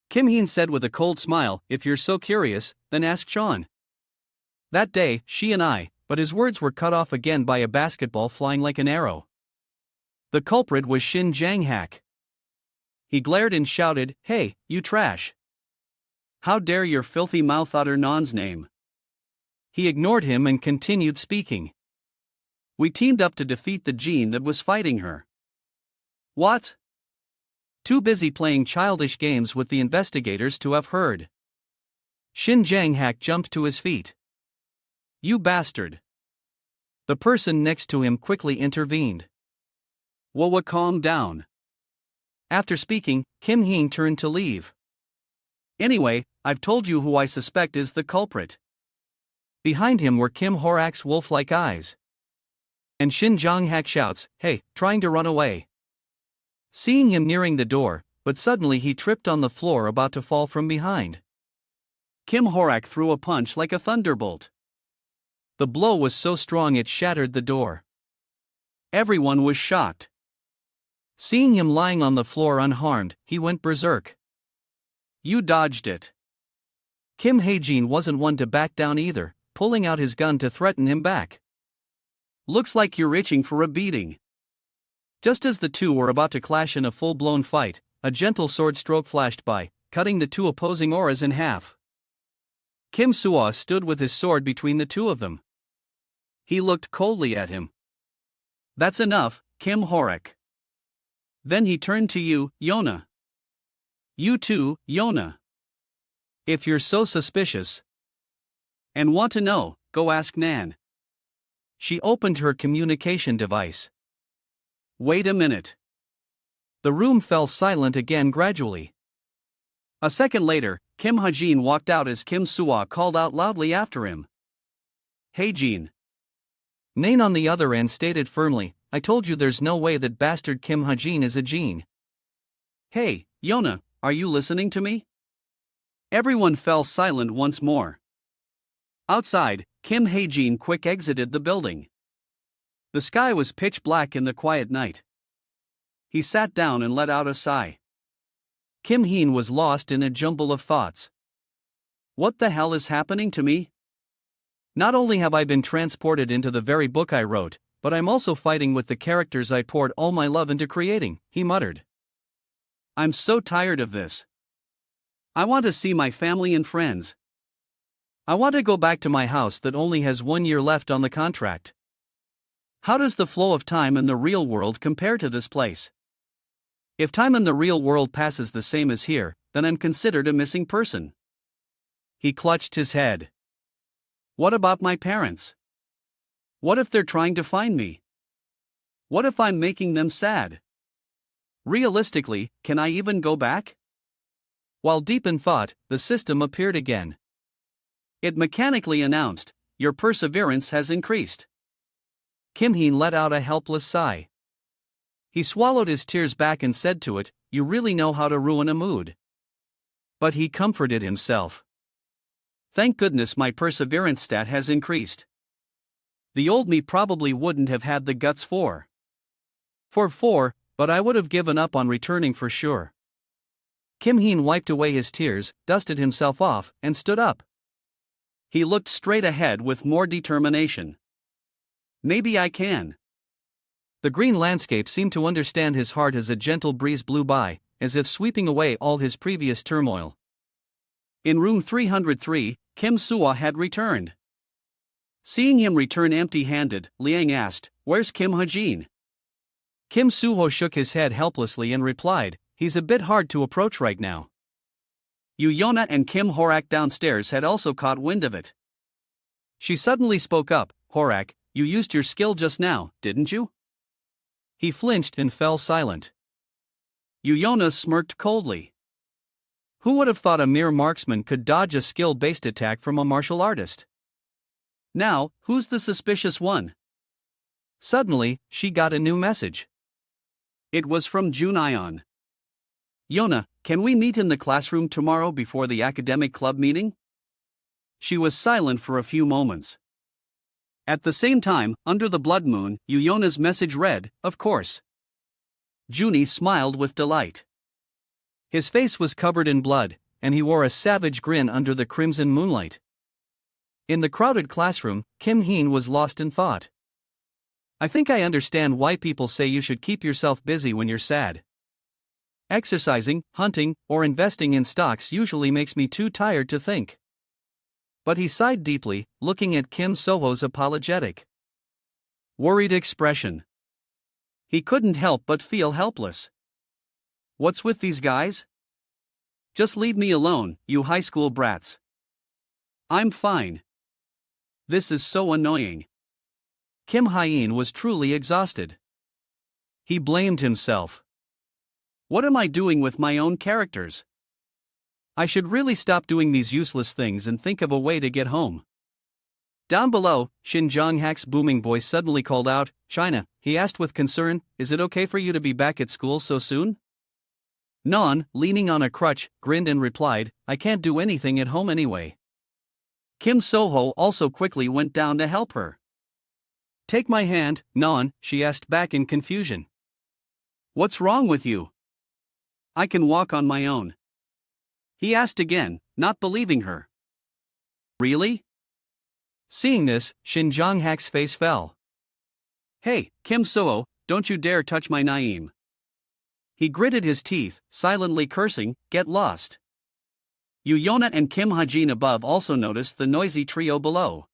Kim Heen said with a cold smile, if you're so curious, then ask Sean. That day, she and I, but his words were cut off again by a basketball flying like an arrow. The culprit was Shin Jang-hak. He glared and shouted, Hey, you trash. How dare your filthy mouth utter Non's name? He ignored him and continued speaking. We teamed up to defeat the Jin that was fighting her. What? Too busy playing childish games with the investigators to have heard. Shin Jang-hak jumped to his feet. You bastard. The person next to him quickly intervened. Whoa, calm down. After speaking, Kim Heen turned to leave. Anyway, I've told you who I suspect is the culprit. Behind him were Kim Horak's wolf-like eyes. And Shin Jong-hak shouts, Hey, trying to run away. Seeing him nearing the door, but suddenly he tripped on the floor about to fall from behind. Kim Horak threw a punch like a thunderbolt. The blow was so strong it shattered the door. Everyone was shocked. Seeing him lying on the floor unharmed, he went berserk. You dodged it. Kim Hae-jin wasn't one to back down either, pulling out his gun to threaten him back. Looks like you're itching for a beating. Just as the two were about to clash in a full-blown fight, a gentle sword stroke flashed by, cutting the two opposing auras in half. Kim Suo stood with his sword between the two of them. He looked coldly at him. That's enough, Kim Horak. Then he turned to you, Yona. You too, Yona. If you're so suspicious and want to know, go ask Nan. She opened her communication device. Wait a minute. The room fell silent again gradually. A second later, Kim Ha-jin walked out as Kim Soo-ah called out loudly after him. Hey Jin. Nain on the other end stated firmly, I told you there's no way that bastard Kim Ha-jin is a Jin. Hey, Yona, are you listening to me? Everyone fell silent once more. Outside, Kim Ha-jin quick exited the building. The sky was pitch black in the quiet night. He sat down and let out a sigh. Kim Heen was lost in a jumble of thoughts. What the hell is happening to me? Not only have I been transported into the very book I wrote, but I'm also fighting with the characters I poured all my love into creating, he muttered. I'm so tired of this. I want to see my family and friends. I want to go back to my house that only has 1 year left on the contract. How does the flow of time in the real world compare to this place? If time in the real world passes the same as here, then I'm considered a missing person. He clutched his head. What about my parents? What if they're trying to find me? What if I'm making them sad? Realistically, can I even go back? While deep in thought, the system appeared again. It mechanically announced, your perseverance has increased. Kim Heen let out a helpless sigh. He swallowed his tears back and said to it, you really know how to ruin a mood. But he comforted himself. Thank goodness my perseverance stat has increased. The old me probably wouldn't have had the guts for 4, but I would have given up on returning for sure. Kim Heen wiped away his tears, dusted himself off, and stood up. He looked straight ahead with more determination. Maybe I can. The green landscape seemed to understand his heart as a gentle breeze blew by, as if sweeping away all his previous turmoil. In room 303, Kim Soo-ah had returned. Seeing him return empty-handed, Liang asked, where's Kim Ha-jin? Kim Soo-ho shook his head helplessly and replied, he's a bit hard to approach right now. Yu Yona and Kim Horak downstairs had also caught wind of it. She suddenly spoke up, Horak, you used your skill just now, didn't you? He flinched and fell silent. Yu Yona smirked coldly. Who would have thought a mere marksman could dodge a skill-based attack from a martial artist? Now, who's the suspicious one? Suddenly, she got a new message. It was from Jun-ion. Yona, can we meet in the classroom tomorrow before the academic club meeting? She was silent for a few moments. At the same time, under the blood moon, Yu Yona's message read, of course. Junie smiled with delight. His face was covered in blood, and he wore a savage grin under the crimson moonlight. In the crowded classroom, Kim Heen was lost in thought. I think I understand why people say you should keep yourself busy when you're sad. Exercising, hunting, or investing in stocks usually makes me too tired to think. But he sighed deeply, looking at Kim Soo-ho's apologetic, worried expression. He couldn't help but feel helpless. What's with these guys? Just leave me alone, you high school brats. I'm fine. This is so annoying. Kim Ha-jin was truly exhausted. He blamed himself. What am I doing with my own characters? I should really stop doing these useless things and think of a way to get home. Down below, Shin Jong-hak's booming voice suddenly called out, China, he asked with concern, is it okay for you to be back at school so soon? Non, leaning on a crutch, grinned and replied, I can't do anything at home anyway. Kim Soo-ho also quickly went down to help her. Take my hand, Non, she asked back in confusion. What's wrong with you? I can walk on my own. He asked again, not believing her. Really? Seeing this, Shin Jong-hak's face fell. Hey, Kim Soo-ho, don't you dare touch my Naeem. He gritted his teeth, silently cursing, get lost. Yu Yona and Kim Ha-jin above also noticed the noisy trio below.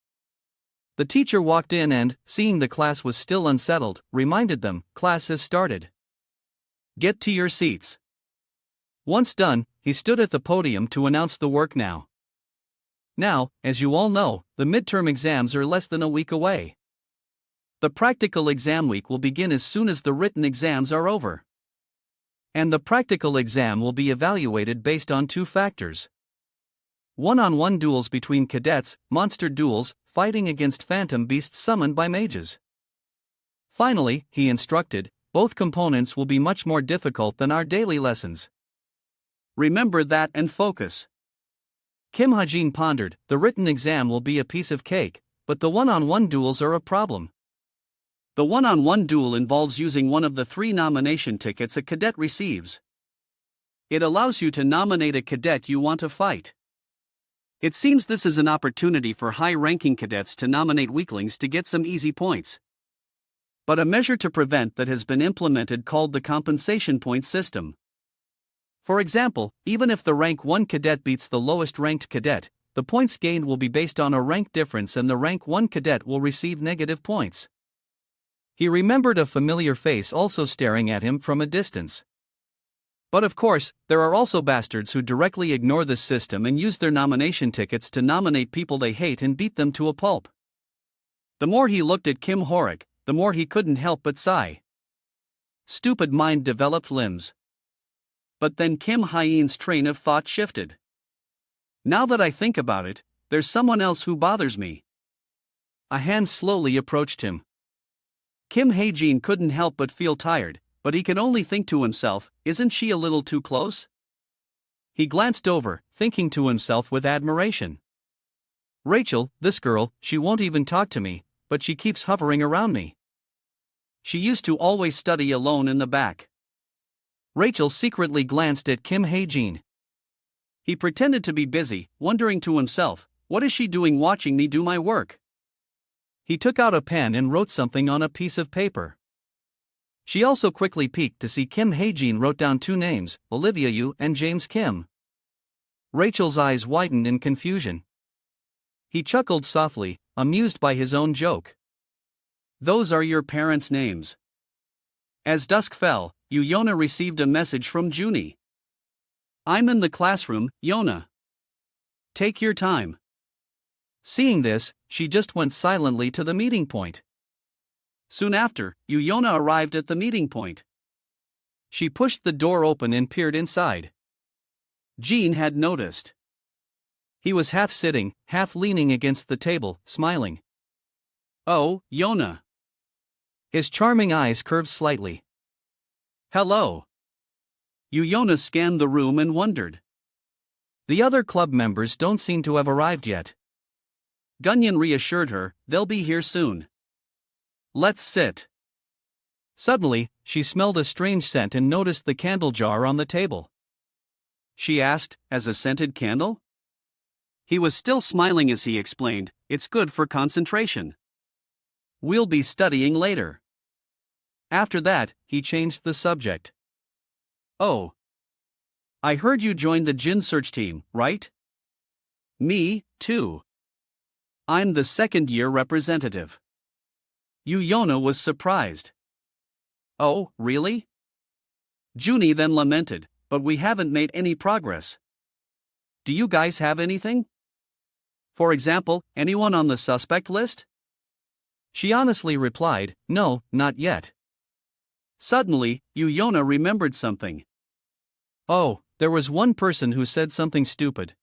The teacher walked in and, seeing the class was still unsettled, reminded them, class has started. Get to your seats. Once done, he stood at the podium to announce the work now. Now, as you all know, the midterm exams are less than a week away. The practical exam week will begin as soon as the written exams are over. And the practical exam will be evaluated based on two factors: one-on-one duels between cadets, monster duels, fighting against phantom beasts summoned by mages. Finally, he instructed, both components will be much more difficult than our daily lessons. Remember that and focus. Kim Ha-jin pondered, the written exam will be a piece of cake, but the one-on-one duels are a problem. The one-on-one duel involves using one of the 3 nomination tickets a cadet receives. It allows you to nominate a cadet you want to fight. It seems this is an opportunity for high-ranking cadets to nominate weaklings to get some easy points. But a measure to prevent that has been implemented called the compensation point system. For example, even if the rank 1 cadet beats the lowest ranked cadet, the points gained will be based on a rank difference and the rank 1 cadet will receive negative points. He remembered a familiar face also staring at him from a distance. But of course, there are also bastards who directly ignore this system and use their nomination tickets to nominate people they hate and beat them to a pulp. The more he looked at Kim Horik, the more he couldn't help but sigh. Stupid mind-developed limbs. But then Kim Ha-jin's train of thought shifted. Now that I think about it, there's someone else who bothers me. A hand slowly approached him. Kim Ha-jin couldn't help but feel tired, but he could only think to himself, isn't she a little too close? He glanced over, thinking to himself with admiration. Rachel, this girl, she won't even talk to me, but she keeps hovering around me. She used to always study alone in the back. Rachel secretly glanced at Kim Ha-jin. He pretended to be busy, wondering to himself, what is she doing watching me do my work? He took out a pen and wrote something on a piece of paper. She also quickly peeked to see Kim Ha-jin wrote down 2 names, Olivia Yu and James Kim. Rachel's eyes widened in confusion. He chuckled softly, amused by his own joke. Those are your parents' names. As dusk fell, Yona received a message from Junie. I'm in the classroom, Yona. Take your time. Seeing this, she just went silently to the meeting point. Soon after, Yona arrived at the meeting point. She pushed the door open and peered inside. Jean had noticed. He was half sitting, half leaning against the table, smiling. Oh, Yona. His charming eyes curved slightly. Hello. Yona scanned the room and wondered. The other club members don't seem to have arrived yet. Gunyan reassured her, they'll be here soon. Let's sit. Suddenly, she smelled a strange scent and noticed the candle jar on the table. She asked, as a scented candle? He was still smiling as he explained, it's good for concentration. We'll be studying later. After that, he changed the subject. Oh. I heard you joined the Jin search team, right? Me, too. I'm the second-year representative. Yona was surprised. Oh, really? Junie then lamented, but we haven't made any progress. Do you guys have anything? For example, anyone on the suspect list? She honestly replied, no, not yet. Suddenly, Yona remembered something. Oh, there was one person who said something stupid.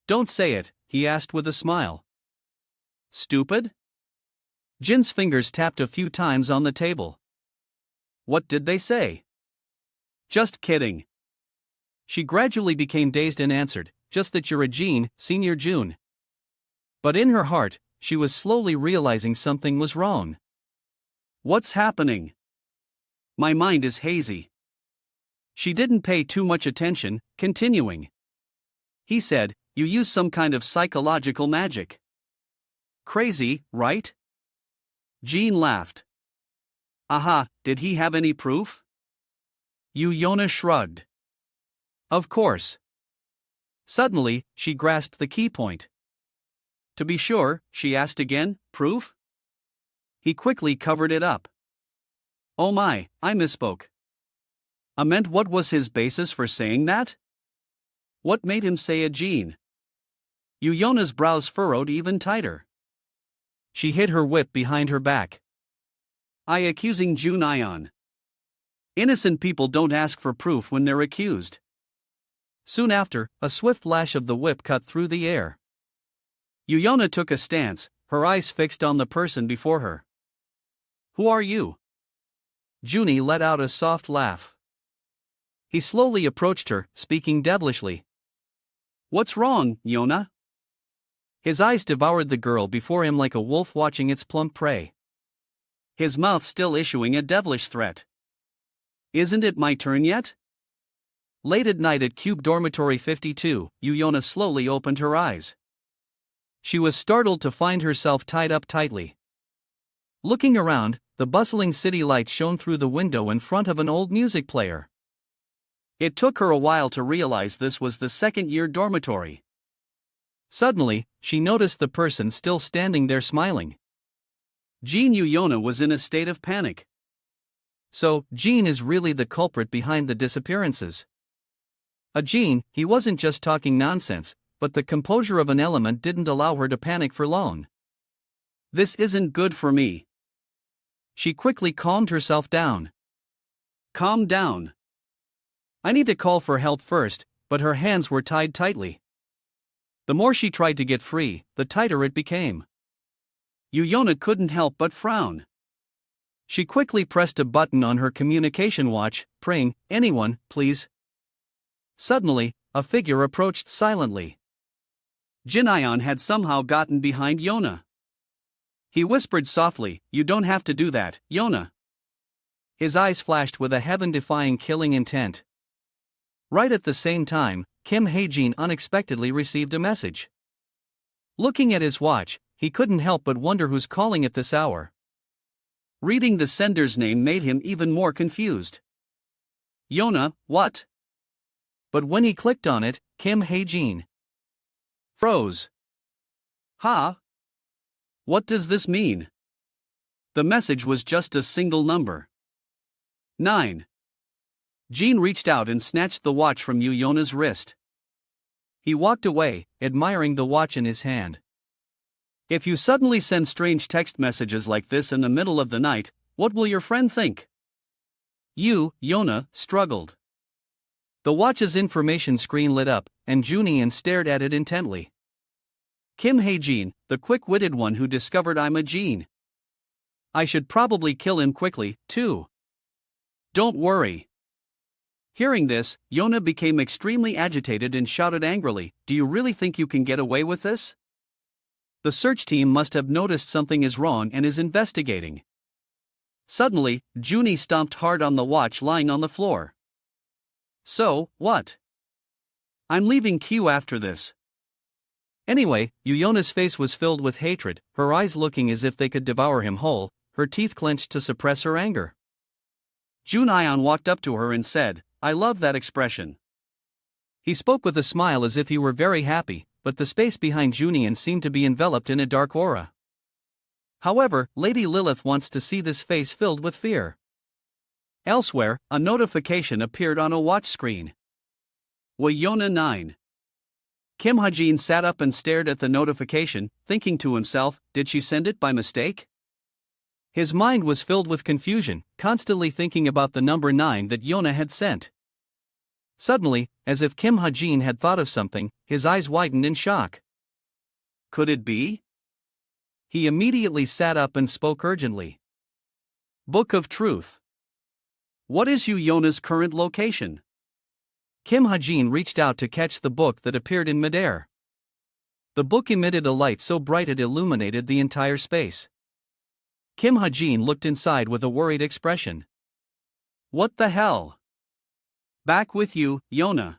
Don't say it, he asked with a smile. Stupid? Jin's fingers tapped a few times on the table. What did they say? Just kidding. She gradually became dazed and answered, just that you're a Jin, Senior June. But in her heart, she was slowly realizing something was wrong. What's happening? My mind is hazy. She didn't pay too much attention, continuing. He said, you use some kind of psychological magic. Crazy, right? Jean laughed. Aha, did he have any proof? Yona shrugged. Of course. Suddenly, she grasped the key point. To be sure, she asked again, proof? He quickly covered it up. Oh my, I misspoke. I meant, what was his basis for saying that? What made him say a Jean? Yuyona's brows furrowed even tighter. She hid her whip behind her back. I accusing Junaion. Innocent people don't ask for proof when they're accused. Soon after, a swift lash of the whip cut through the air. Yuyona took a stance, her eyes fixed on the person before her. Who are you? Junie let out a soft laugh. He slowly approached her, speaking devilishly. What's wrong, Yona? His eyes devoured the girl before him like a wolf watching its plump prey. His mouth still issuing a devilish threat. Isn't it my turn yet? Late at night at Cube Dormitory 52, Yuyona slowly opened her eyes. She was startled to find herself tied up tightly. Looking around, the bustling city lights shone through the window in front of an old music player. It took her a while to realize this was the second-year dormitory. Suddenly, she noticed the person still standing there smiling. Jean. Yuyona was in a state of panic. So, Jean is really the culprit behind the disappearances. Jean, he wasn't just talking nonsense, but the composure of an element didn't allow her to panic for long. This isn't good for me. She quickly calmed herself down. Calm down. I need to call for help first, but her hands were tied tightly. The more she tried to get free, the tighter it became. Yuyona couldn't help but frown. She quickly pressed a button on her communication watch, praying, anyone, please. Suddenly, a figure approached silently. Jinayon had somehow gotten behind Yona. He whispered softly, you don't have to do that, Yona. His eyes flashed with a heaven-defying killing intent. Right at the same time, Kim Hae-jin unexpectedly received a message. Looking at his watch, he couldn't help but wonder who's calling at this hour. Reading the sender's name made him even more confused. Yona, what? But when he clicked on it, Kim Hae-jin froze. Huh? What does this mean? The message was just a single number. 9. Jean reached out and snatched the watch from Yuyona's wrist. He walked away, admiring the watch in his hand. If you suddenly send strange text messages like this in the middle of the night, what will your friend think? Yona struggled. The watch's information screen lit up, and Junien stared at it intently. Kim Hae-jin, the quick-witted one who discovered I'm a Jean. I should probably kill him quickly, too. Don't worry. Hearing this, Yona became extremely agitated and shouted angrily, do you really think you can get away with this? The search team must have noticed something is wrong and is investigating. Suddenly, Junie stomped hard on the watch lying on the floor. So, what? I'm leaving Q after this. Anyway, Yuyona's face was filled with hatred, her eyes looking as if they could devour him whole, her teeth clenched to suppress her anger. Junaion walked up to her and said, I love that expression. He spoke with a smile as if he were very happy, but the space behind Junien seemed to be enveloped in a dark aura. However, Lady Lilith wants to see this face filled with fear. Elsewhere, a notification appeared on a watch screen. Yona 9. Kim Hae-jin sat up and stared at the notification, thinking to himself, did she send it by mistake? His mind was filled with confusion, constantly thinking about the number 9 that Yona had sent. Suddenly, as if Kim Hae-jin had thought of something, his eyes widened in shock. Could it be? He immediately sat up and spoke urgently. Book of Truth. What is Yuyona's current location? Kim Hae-jin reached out to catch the book that appeared in midair. The book emitted a light so bright it illuminated the entire space. Kim Hae-jin looked inside with a worried expression. What the hell? Back with you, Yona.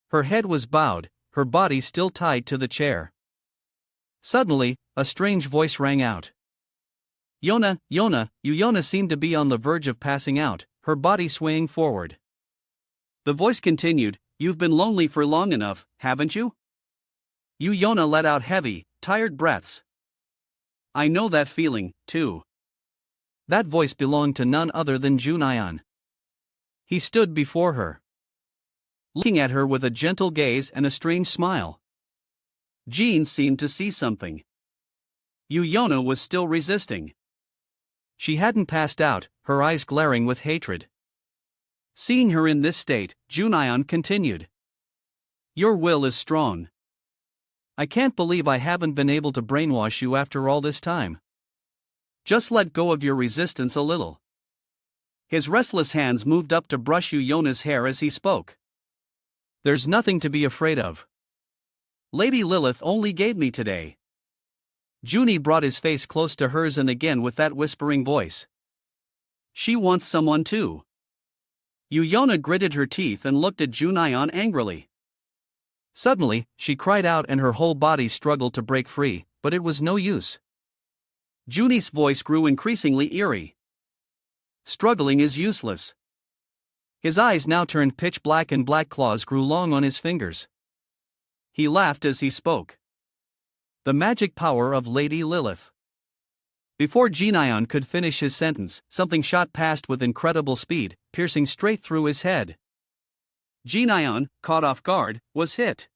Her head was bowed, her body still tied to the chair. Suddenly, a strange voice rang out. Yona. Yuyona seemed to be on the verge of passing out, her body swaying forward. The voice continued, you've been lonely for long enough, haven't you? Yuyona let out heavy, tired breaths. I know that feeling, too. That voice belonged to none other than Junaion. He stood before her, looking at her with a gentle gaze and a strange smile. Jean seemed to see something. Yuna was still resisting. She hadn't passed out, her eyes glaring with hatred. Seeing her in this state, Junyon continued. Your will is strong. I can't believe I haven't been able to brainwash you after all this time. Just let go of your resistance a little. His restless hands moved up to brush Yuna's hair as he spoke. There's nothing to be afraid of. Lady Lilith only gave me today. Junie brought his face close to hers and again with that whispering voice. She wants someone too. Yuna gritted her teeth and looked at Junyon angrily. Suddenly, she cried out and her whole body struggled to break free, but it was no use. Junie's voice grew increasingly eerie. Struggling is useless. His eyes now turned pitch black and black claws grew long on his fingers. He laughed as he spoke. The magic power of Lady Lilith. Before Junyon could finish his sentence, something shot past with incredible speed, piercing straight through his head. Junyon, caught off guard, was hit.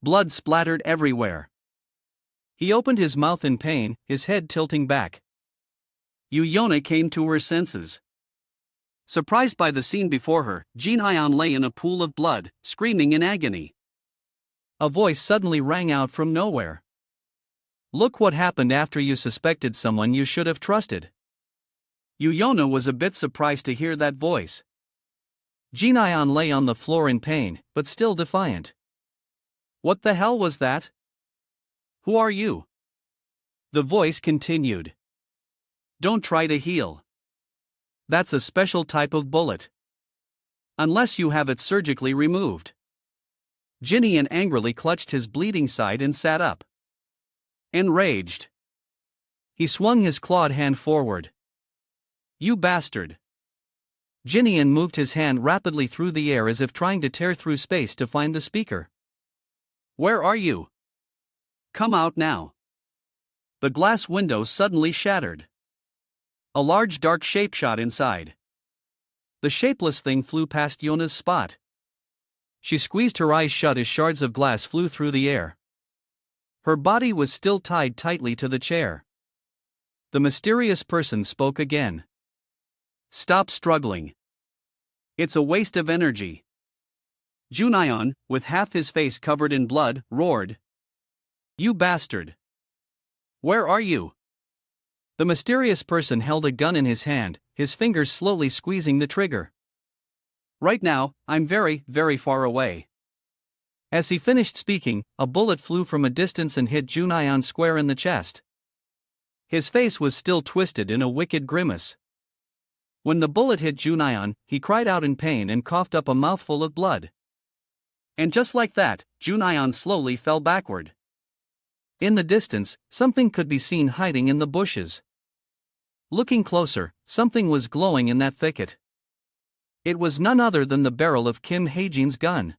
Blood splattered everywhere. He opened his mouth in pain, his head tilting back. Yuna came to her senses. Surprised by the scene before her, Junyon lay in a pool of blood, screaming in agony. A voice suddenly rang out from nowhere. Look what happened after you suspected someone you should have trusted. Yuna was a bit surprised to hear that voice. Junyon lay on the floor in pain, but still defiant. What the hell was that? Who are you? The voice continued. Don't try to heal. That's a special type of bullet. Unless you have it surgically removed. Junyon angrily clutched his bleeding side and sat up. Enraged, he swung his clawed hand forward. You bastard! Junyon moved his hand rapidly through the air as if trying to tear through space to find the speaker. Where are you? Come out now. The glass window suddenly shattered. A large dark shape shot inside. The shapeless thing flew past Yuna's spot. She squeezed her eyes shut as shards of glass flew through the air. Her body was still tied tightly to the chair. The mysterious person spoke again. Stop struggling. It's a waste of energy. Junyon, with half his face covered in blood, roared. You bastard! Where are you? The mysterious person held a gun in his hand, his fingers slowly squeezing the trigger. Right now, I'm very, very far away. As he finished speaking, a bullet flew from a distance and hit Junyon square in the chest. His face was still twisted in a wicked grimace. When the bullet hit Junyon, he cried out in pain and coughed up a mouthful of blood. And just like that, Junyon slowly fell backward. In the distance, something could be seen hiding in the bushes. Looking closer, something was glowing in that thicket. It was none other than the barrel of Kim Hae-jin's gun.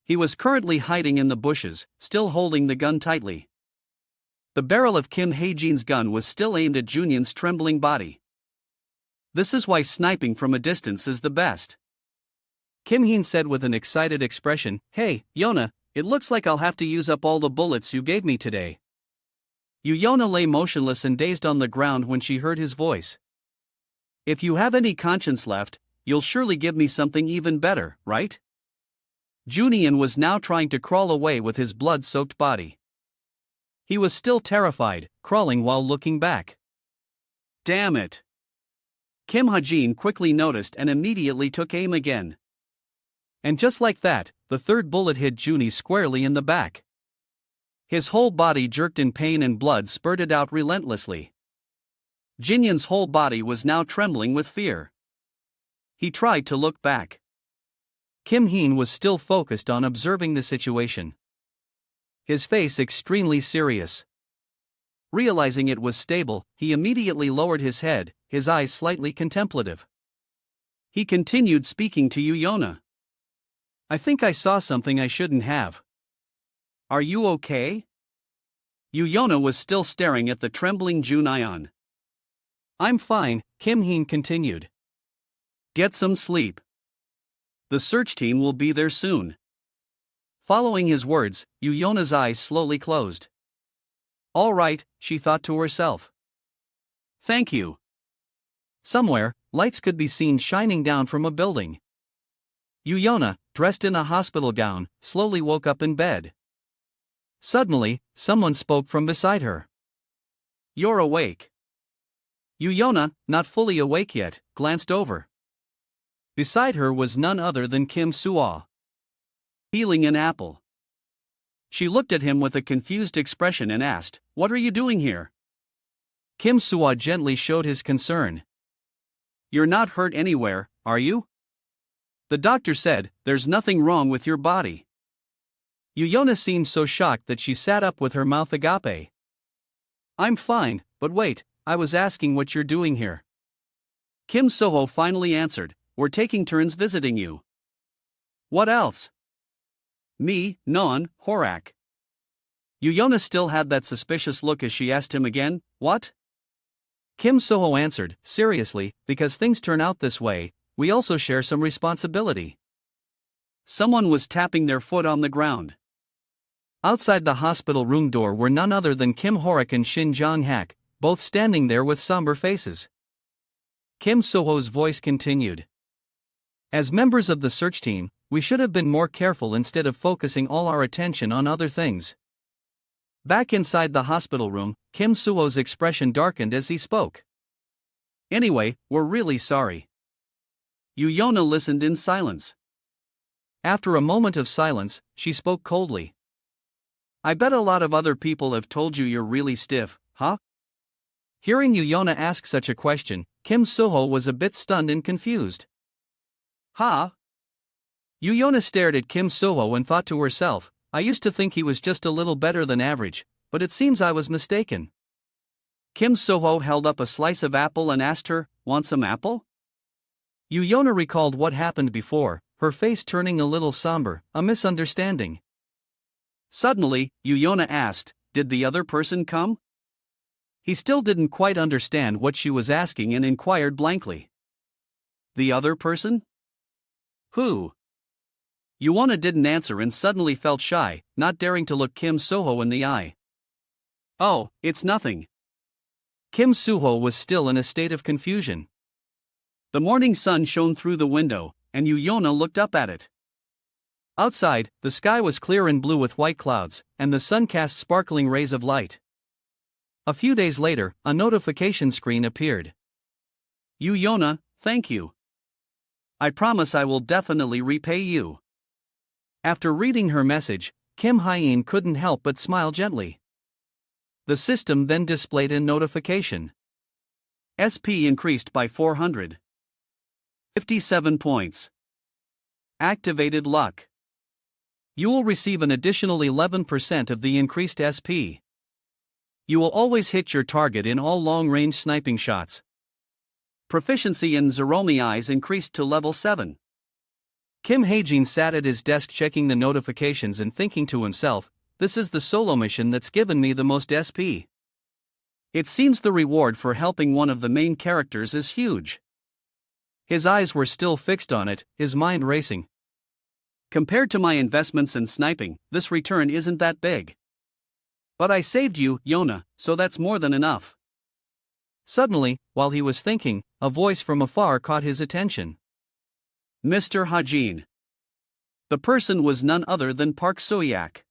He was currently hiding in the bushes, still holding the gun tightly. The barrel of Kim Hae-jin's gun was still aimed at Junyon's trembling body. This is why sniping from a distance is the best. Kim Hae said with an excited expression, Hey, Yuna, it looks like I'll have to use up all the bullets you gave me today. Yuna lay motionless and dazed on the ground when she heard his voice. If you have any conscience left, you'll surely give me something even better, right? Junyon was now trying to crawl away with his blood-soaked body. He was still terrified, crawling while looking back. Damn it! Kim Hae-jin quickly noticed and immediately took aim again. And just like that, the third bullet hit Junie squarely in the back. His whole body jerked in pain and blood spurted out relentlessly. Jinyon's whole body was now trembling with fear. He tried to look back. Kim Hae was still focused on observing the situation. His face extremely serious. Realizing it was stable, he immediately lowered his head, his eyes slightly contemplative. He continued speaking to Yuna. I think I saw something I shouldn't have. Are you okay? Yuna was still staring at the trembling Junyon. I'm fine, Kim Hae continued. Get some sleep. The search team will be there soon. Following his words, Yuyona's eyes slowly closed. All right, she thought to herself. Thank you. Somewhere, lights could be seen shining down from a building. Yuyona, dressed in a hospital gown, slowly woke up in bed. Suddenly, someone spoke from beside her. You're awake. Yuyona, not fully awake yet, glanced over. Beside her was none other than Kim Suo. Peeling an apple. She looked at him with a confused expression and asked, "What are you doing here?" Kim Suo gently showed his concern. You're not hurt anywhere, are you? The doctor said, there's nothing wrong with your body. Yuyona seemed so shocked that she sat up with her mouth agape. I'm fine, but wait, I was asking what you're doing here. Kim Soho finally answered, we're taking turns visiting you. What else? Me, non, Horak. Yuyona still had that suspicious look as she asked him again, what? Kim Soho answered, seriously, because things turn out this way, we also share some responsibility. Someone was tapping their foot on the ground. Outside the hospital room door were none other than Kim Horak and Shin Jong-hak, both standing there with somber faces. Kim Soho's voice continued. As members of the search team, we should have been more careful instead of focusing all our attention on other things. Back inside the hospital room, Kim Suo's expression darkened as he spoke. Anyway, we're really sorry. Yuyona listened in silence. After a moment of silence, she spoke coldly. I bet a lot of other people have told you you're really stiff, huh? Hearing Yuyona ask such a question, Kim Soho was a bit stunned and confused. Huh? Yuyona stared at Kim Soho and thought to herself, I used to think he was just a little better than average, but it seems I was mistaken. Kim Soho held up a slice of apple and asked her, want some apple? Yuyona recalled what happened before, her face turning a little somber, a misunderstanding. Suddenly, Yuyona asked, did the other person come? He still didn't quite understand what she was asking and inquired blankly. The other person? Who? Yuyona didn't answer and suddenly felt shy, not daring to look Kim Soho in the eye. Oh, it's nothing. Kim Soho was still in a state of confusion. The morning sun shone through the window, and Yuyona looked up at it. Outside, the sky was clear and blue with white clouds, and the sun cast sparkling rays of light. A few days later, a notification screen appeared. Yuyona, thank you. I promise I will definitely repay you. After reading her message, Kim Hyeen couldn't help but smile gently. The system then displayed a notification. SP increased by 457 points. Activated luck. You will receive an additional 11% of the increased SP. You will always hit your target in all long-range sniping shots. Proficiency in Zeromi eyes increased to level 7. Kim Haejin sat at his desk checking the notifications and thinking to himself, this is the solo mission that's given me the most SP. It seems the reward for helping one of the main characters is huge. His eyes were still fixed on it, his mind racing. Compared to my investments in sniping, this return isn't that big. But I saved you, Yona, so that's more than enough. Suddenly, while he was thinking, a voice from afar caught his attention. Mr. Hajin. The person was none other than Park Soyak.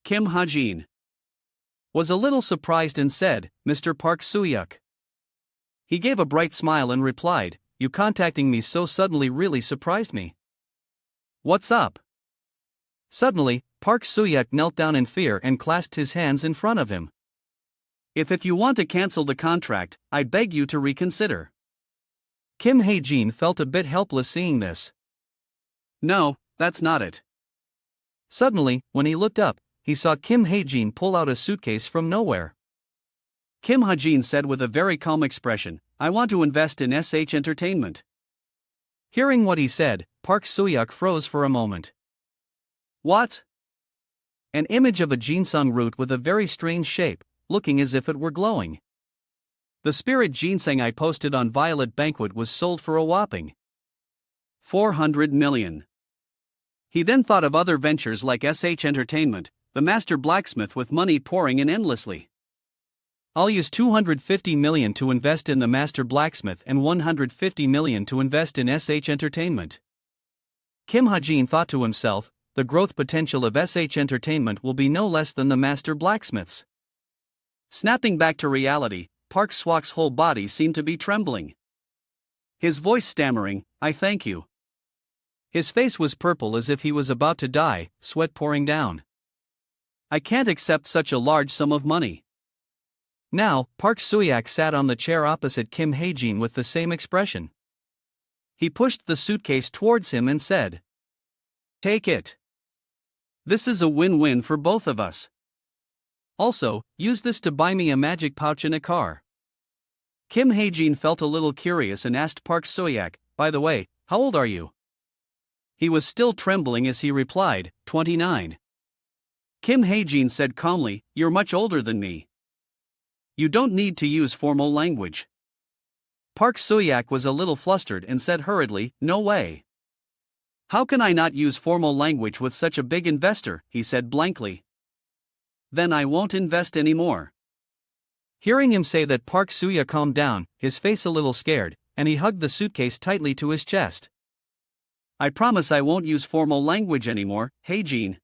Kim Hajin was a little surprised and said, Mr. Park Soyak. He gave a bright smile and replied, you contacting me so suddenly really surprised me. What's up? Suddenly, Park Soyak knelt down in fear and clasped his hands in front of him. If you want to cancel the contract, I beg you to reconsider. Kim Haejin felt a bit helpless seeing this. No, that's not it. Suddenly, when he looked up, he saw Kim Haejin pull out a suitcase from nowhere. Kim Haejin said with a very calm expression, I want to invest in SH Entertainment. Hearing what he said, Park Soyak froze for a moment. What? An image of a ginseng root with a very strange shape, looking as if it were glowing. The spirit ginseng I posted on Violet Banquet was sold for a whopping 400 million. He then thought of other ventures like SH Entertainment, the master blacksmith with money pouring in endlessly. I'll use 250 million to invest in the master blacksmith and 150 million to invest in SH Entertainment. Kim Ha-jin thought to himself, the growth potential of SH Entertainment will be no less than the master blacksmith's. Snapping back to reality, Park Swak's whole body seemed to be trembling. His voice stammering, I thank you. His face was purple as if he was about to die, sweat pouring down. I can't accept such a large sum of money. Now, Park Soo-yak sat on the chair opposite Kim Ha-jin with the same expression. He pushed the suitcase towards him and said, Take it. This is a win-win for both of us. Also, use this to buy me a magic pouch in a car. Kim Ha-jin felt a little curious and asked Park Soo-yak, by the way, how old are you? He was still trembling as he replied, 29. Kim Ha-jin said calmly, You're much older than me. You don't need to use formal language. Park Soo-yak was a little flustered and said hurriedly, No way. How can I not use formal language with such a big investor, he said blankly. Then I won't invest anymore. Hearing him say that, Park Soo-yak calmed down, his face a little scared, and he hugged the suitcase tightly to his chest. I promise I won't use formal language anymore, Ha-jin.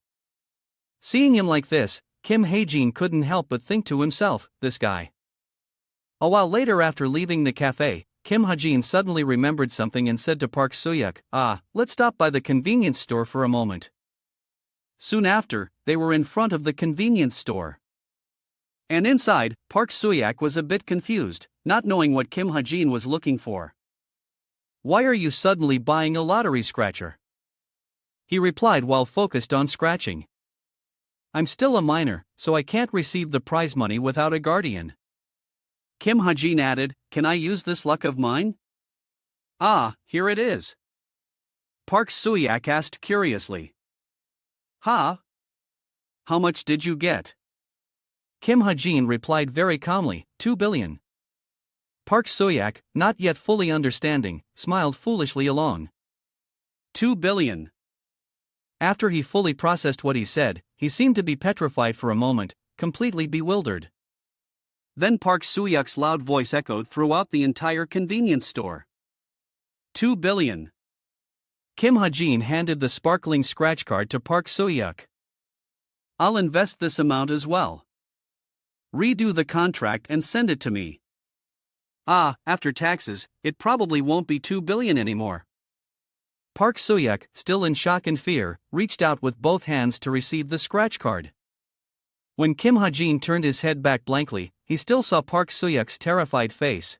Seeing him like this, Kim Ha-jin couldn't help but think to himself, this guy. A while later, after leaving the cafe, Kim Ha-jin suddenly remembered something and said to Park Soo-yak, let's stop by the convenience store for a moment. Soon after, they were in front of the convenience store. And inside, Park Soo-yak was a bit confused, not knowing what Kim Ha-jin was looking for. Why are you suddenly buying a lottery scratcher? He replied while focused on scratching. I'm still a minor, so I can't receive the prize money without a guardian. Kim Ha-jin added, Can I use this luck of mine? Here it is. Park Soo-yak asked curiously. How much did you get? Kim Ha-jin replied very calmly, 2 billion. Park Soo-yak, not yet fully understanding, smiled foolishly along. 2 billion. After he fully processed what he said, he seemed to be petrified for a moment, completely bewildered. Then Park Soo-yak's loud voice echoed throughout the entire convenience store. 2 billion. Kim Ha-jin handed the sparkling scratch card to Park Soo-yak. I'll invest this amount as well. Redo the contract and send it to me. After taxes, it probably won't be 2 billion anymore. Park Soo-yak, still in shock and fear, reached out with both hands to receive the scratch card. When Kim Ha-jin turned his head back blankly, he still saw Park Soo-yak's terrified face.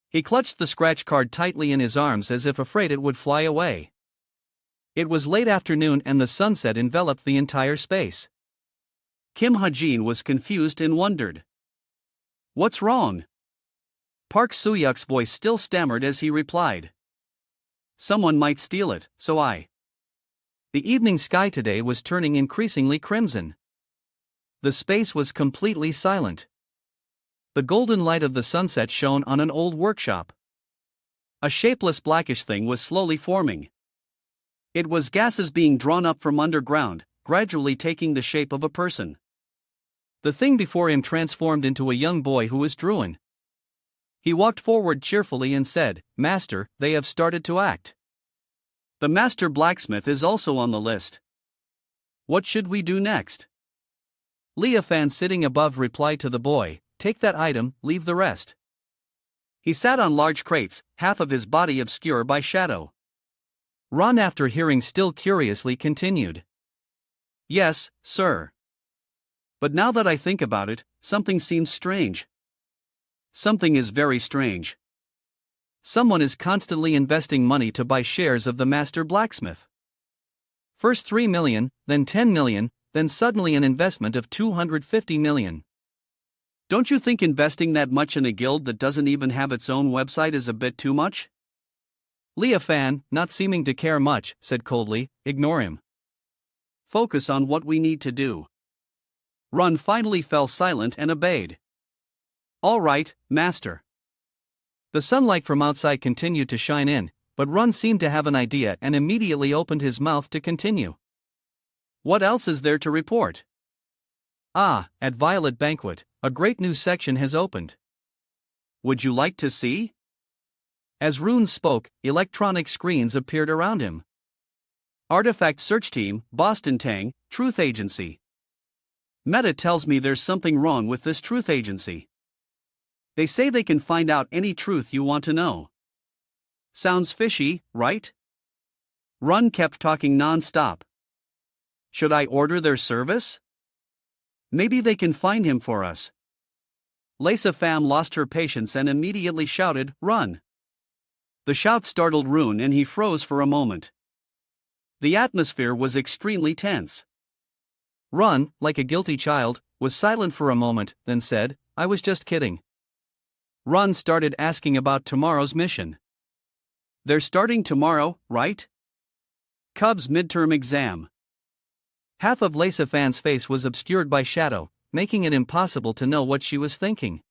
He clutched the scratch card tightly in his arms as if afraid it would fly away. It was late afternoon and the sunset enveloped the entire space. Kim Ha-jin was confused and wondered. What's wrong? Park Soo-yak's voice still stammered as he replied. Someone might steal it, so I. The evening sky today was turning increasingly crimson. The space was completely silent. The golden light of the sunset shone on an old workshop. A shapeless blackish thing was slowly forming. It was gases being drawn up from underground, gradually taking the shape of a person. The thing before him transformed into a young boy who was Druin. He walked forward cheerfully and said, Master, they have started to act. The master blacksmith is also on the list. What should we do next? Leofan sitting above replied to the boy, Take that item, leave the rest. He sat on large crates, half of his body obscured by shadow. Ron, after hearing, still curiously continued. Yes, sir. But now that I think about it, something seems strange. Something is very strange. Someone is constantly investing money to buy shares of the master blacksmith. First 3 million, then 10 million, then suddenly an investment of 250 million. Don't you think investing that much in a guild that doesn't even have its own website is a bit too much? Leofan, not seeming to care much, said coldly, Ignore him. Focus on what we need to do. Ron finally fell silent and obeyed. All right, master. The sunlight from outside continued to shine in, but Run seemed to have an idea and immediately opened his mouth to continue. What else is there to report? Ah, at Violet Banquet, a great new section has opened. Would you like to see? As Rune spoke, electronic screens appeared around him. Artifact Search Team, Boston Tang, Truth Agency. Meta tells me there's something wrong with this truth agency. They say they can find out any truth you want to know. Sounds fishy, right? Run kept talking non-stop. Should I order their service? Maybe they can find him for us. Lisa Pham lost her patience and immediately shouted, "Run!" The shout startled Rune and he froze for a moment. The atmosphere was extremely tense. Run, like a guilty child, was silent for a moment, then said, "I was just kidding." Run started asking about tomorrow's mission. They're starting tomorrow, right? Cub's midterm exam. Half of Lisa Pham's face was obscured by shadow, making it impossible to know what she was thinking.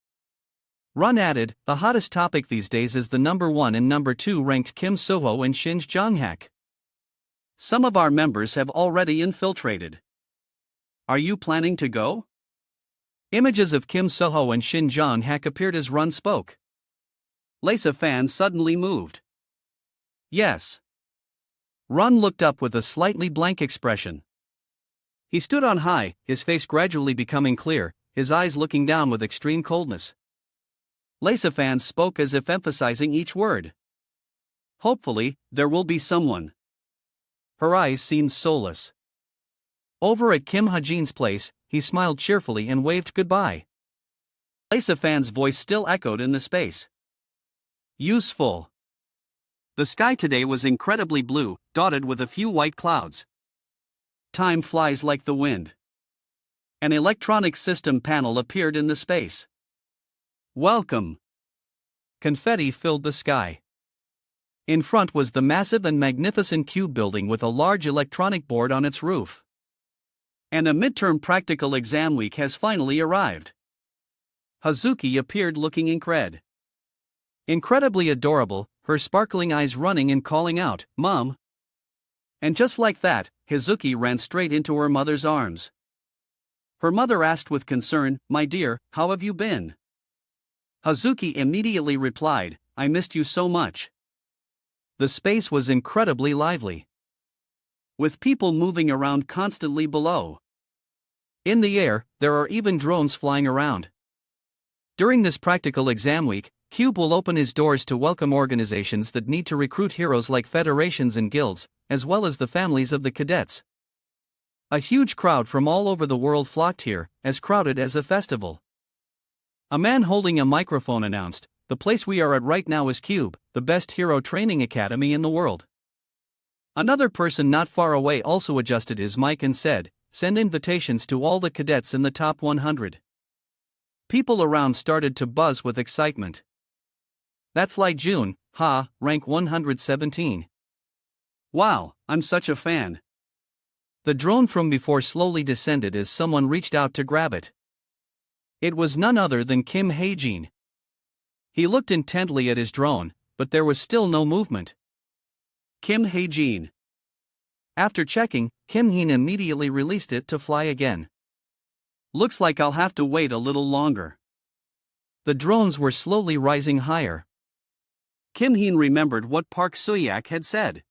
Run added, "The hottest topic these days is the number 1 and number 2 ranked Kim Soho and Shin Jonghak. Some of our members have already infiltrated. Are you planning to go?" Images of Kim Soho and Shin Jonghak appeared as Run spoke. Lisa Phan suddenly moved. Yes. Run looked up with a slightly blank expression. He stood on high, his face gradually becoming clear, his eyes looking down with extreme coldness. Lisa Phan spoke as if emphasizing each word. Hopefully, there will be someone. Her eyes seemed soulless. Over at Kim Ha-jin's place, he smiled cheerfully and waved goodbye. Lisa Phan's voice still echoed in the space. Useful. The sky today was incredibly blue, dotted with a few white clouds. Time flies like the wind. An electronic system panel appeared in the space. Welcome. Confetti filled the sky. In front was the massive and magnificent cube building with a large electronic board on its roof. And a midterm practical exam week has finally arrived. Hazuki appeared looking incredibly adorable, her sparkling eyes running and calling out, "Mom!" And just like that, Hazuki ran straight into her mother's arms. Her mother asked with concern, "My dear, how have you been?" Hazuki immediately replied, "I missed you so much." The space was incredibly lively, with people moving around constantly below. In the air, there are even drones flying around. During this practical exam week, Cube will open his doors to welcome organizations that need to recruit heroes like federations and guilds, as well as the families of the cadets. A huge crowd from all over the world flocked here, as crowded as a festival. A man holding a microphone announced, "The place we are at right now is Cube, the best hero training academy in the world." Another person not far away also adjusted his mic and said, "Send invitations to all the cadets in the top 100. People around started to buzz with excitement. That's like June, rank 117. Wow, I'm such a fan. The drone from before slowly descended as someone reached out to grab it. It was none other than Kim Ha-jin. He looked intently at his drone, but there was still no movement. Kim Ha-jin. After checking, Kim Heen immediately released it to fly again. Looks like I'll have to wait a little longer. The drones were slowly rising higher. Kim Heen remembered what Park Soo-yak had said.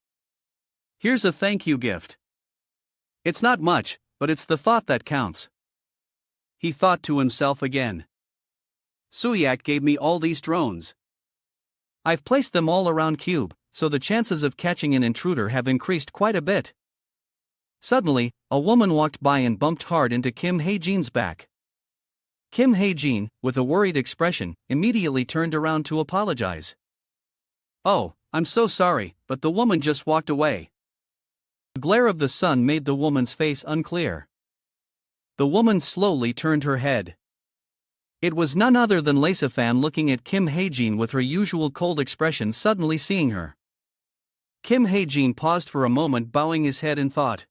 Here's a thank you gift. It's not much, but it's the thought that counts. He thought to himself again. Soo-yak gave me all these drones. I've placed them all around Cube, so the chances of catching an intruder have increased quite a bit. Suddenly, a woman walked by and bumped hard into Kim Ha-jin's back. Kim Ha-jin, with a worried expression, immediately turned around to apologize. "Oh, I'm so sorry, but the woman just walked away." The glare of the sun made the woman's face unclear. The woman slowly turned her head. It was none other than Lisa Phan looking at Kim Ha-jin with her usual cold expression suddenly seeing her. Kim Ha-jin paused for a moment bowing his head in thought.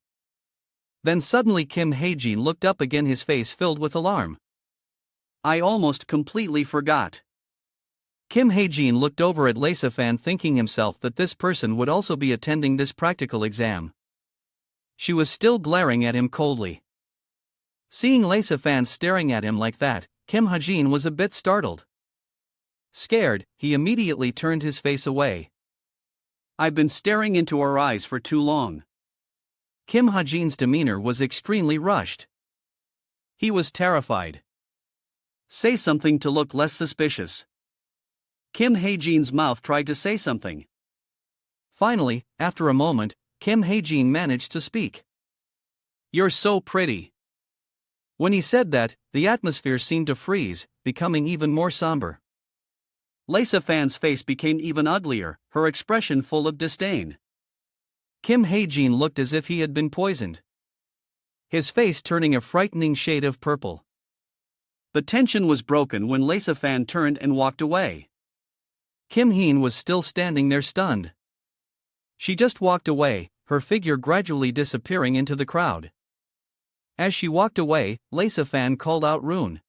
Then suddenly Kim Ha-jin looked up again, his face filled with alarm. I almost completely forgot. Kim Hae-jin looked over at Lasafan, thinking himself that this person would also be attending this practical exam. She was still glaring at him coldly. Seeing Lasafan staring at him like that, Kim Hae-jin was a bit startled. Scared, he immediately turned his face away. I've been staring into her eyes for too long. Kim Hae-jin's demeanor was extremely rushed. He was terrified. Say something to look less suspicious. Kim Hae-jin's mouth tried to say something. Finally, after a moment, Kim Hae-jin managed to speak. You're so pretty. When he said that, the atmosphere seemed to freeze, becoming even more somber. Lasafan's face became even uglier, her expression full of disdain. Kim Hae-jin looked as if he had been poisoned. His face turning a frightening shade of purple. The tension was broken when Lasafan turned and walked away. Kim Heen was still standing there stunned. She just walked away, her figure gradually disappearing into the crowd. As she walked away, Lasafan called out Rune.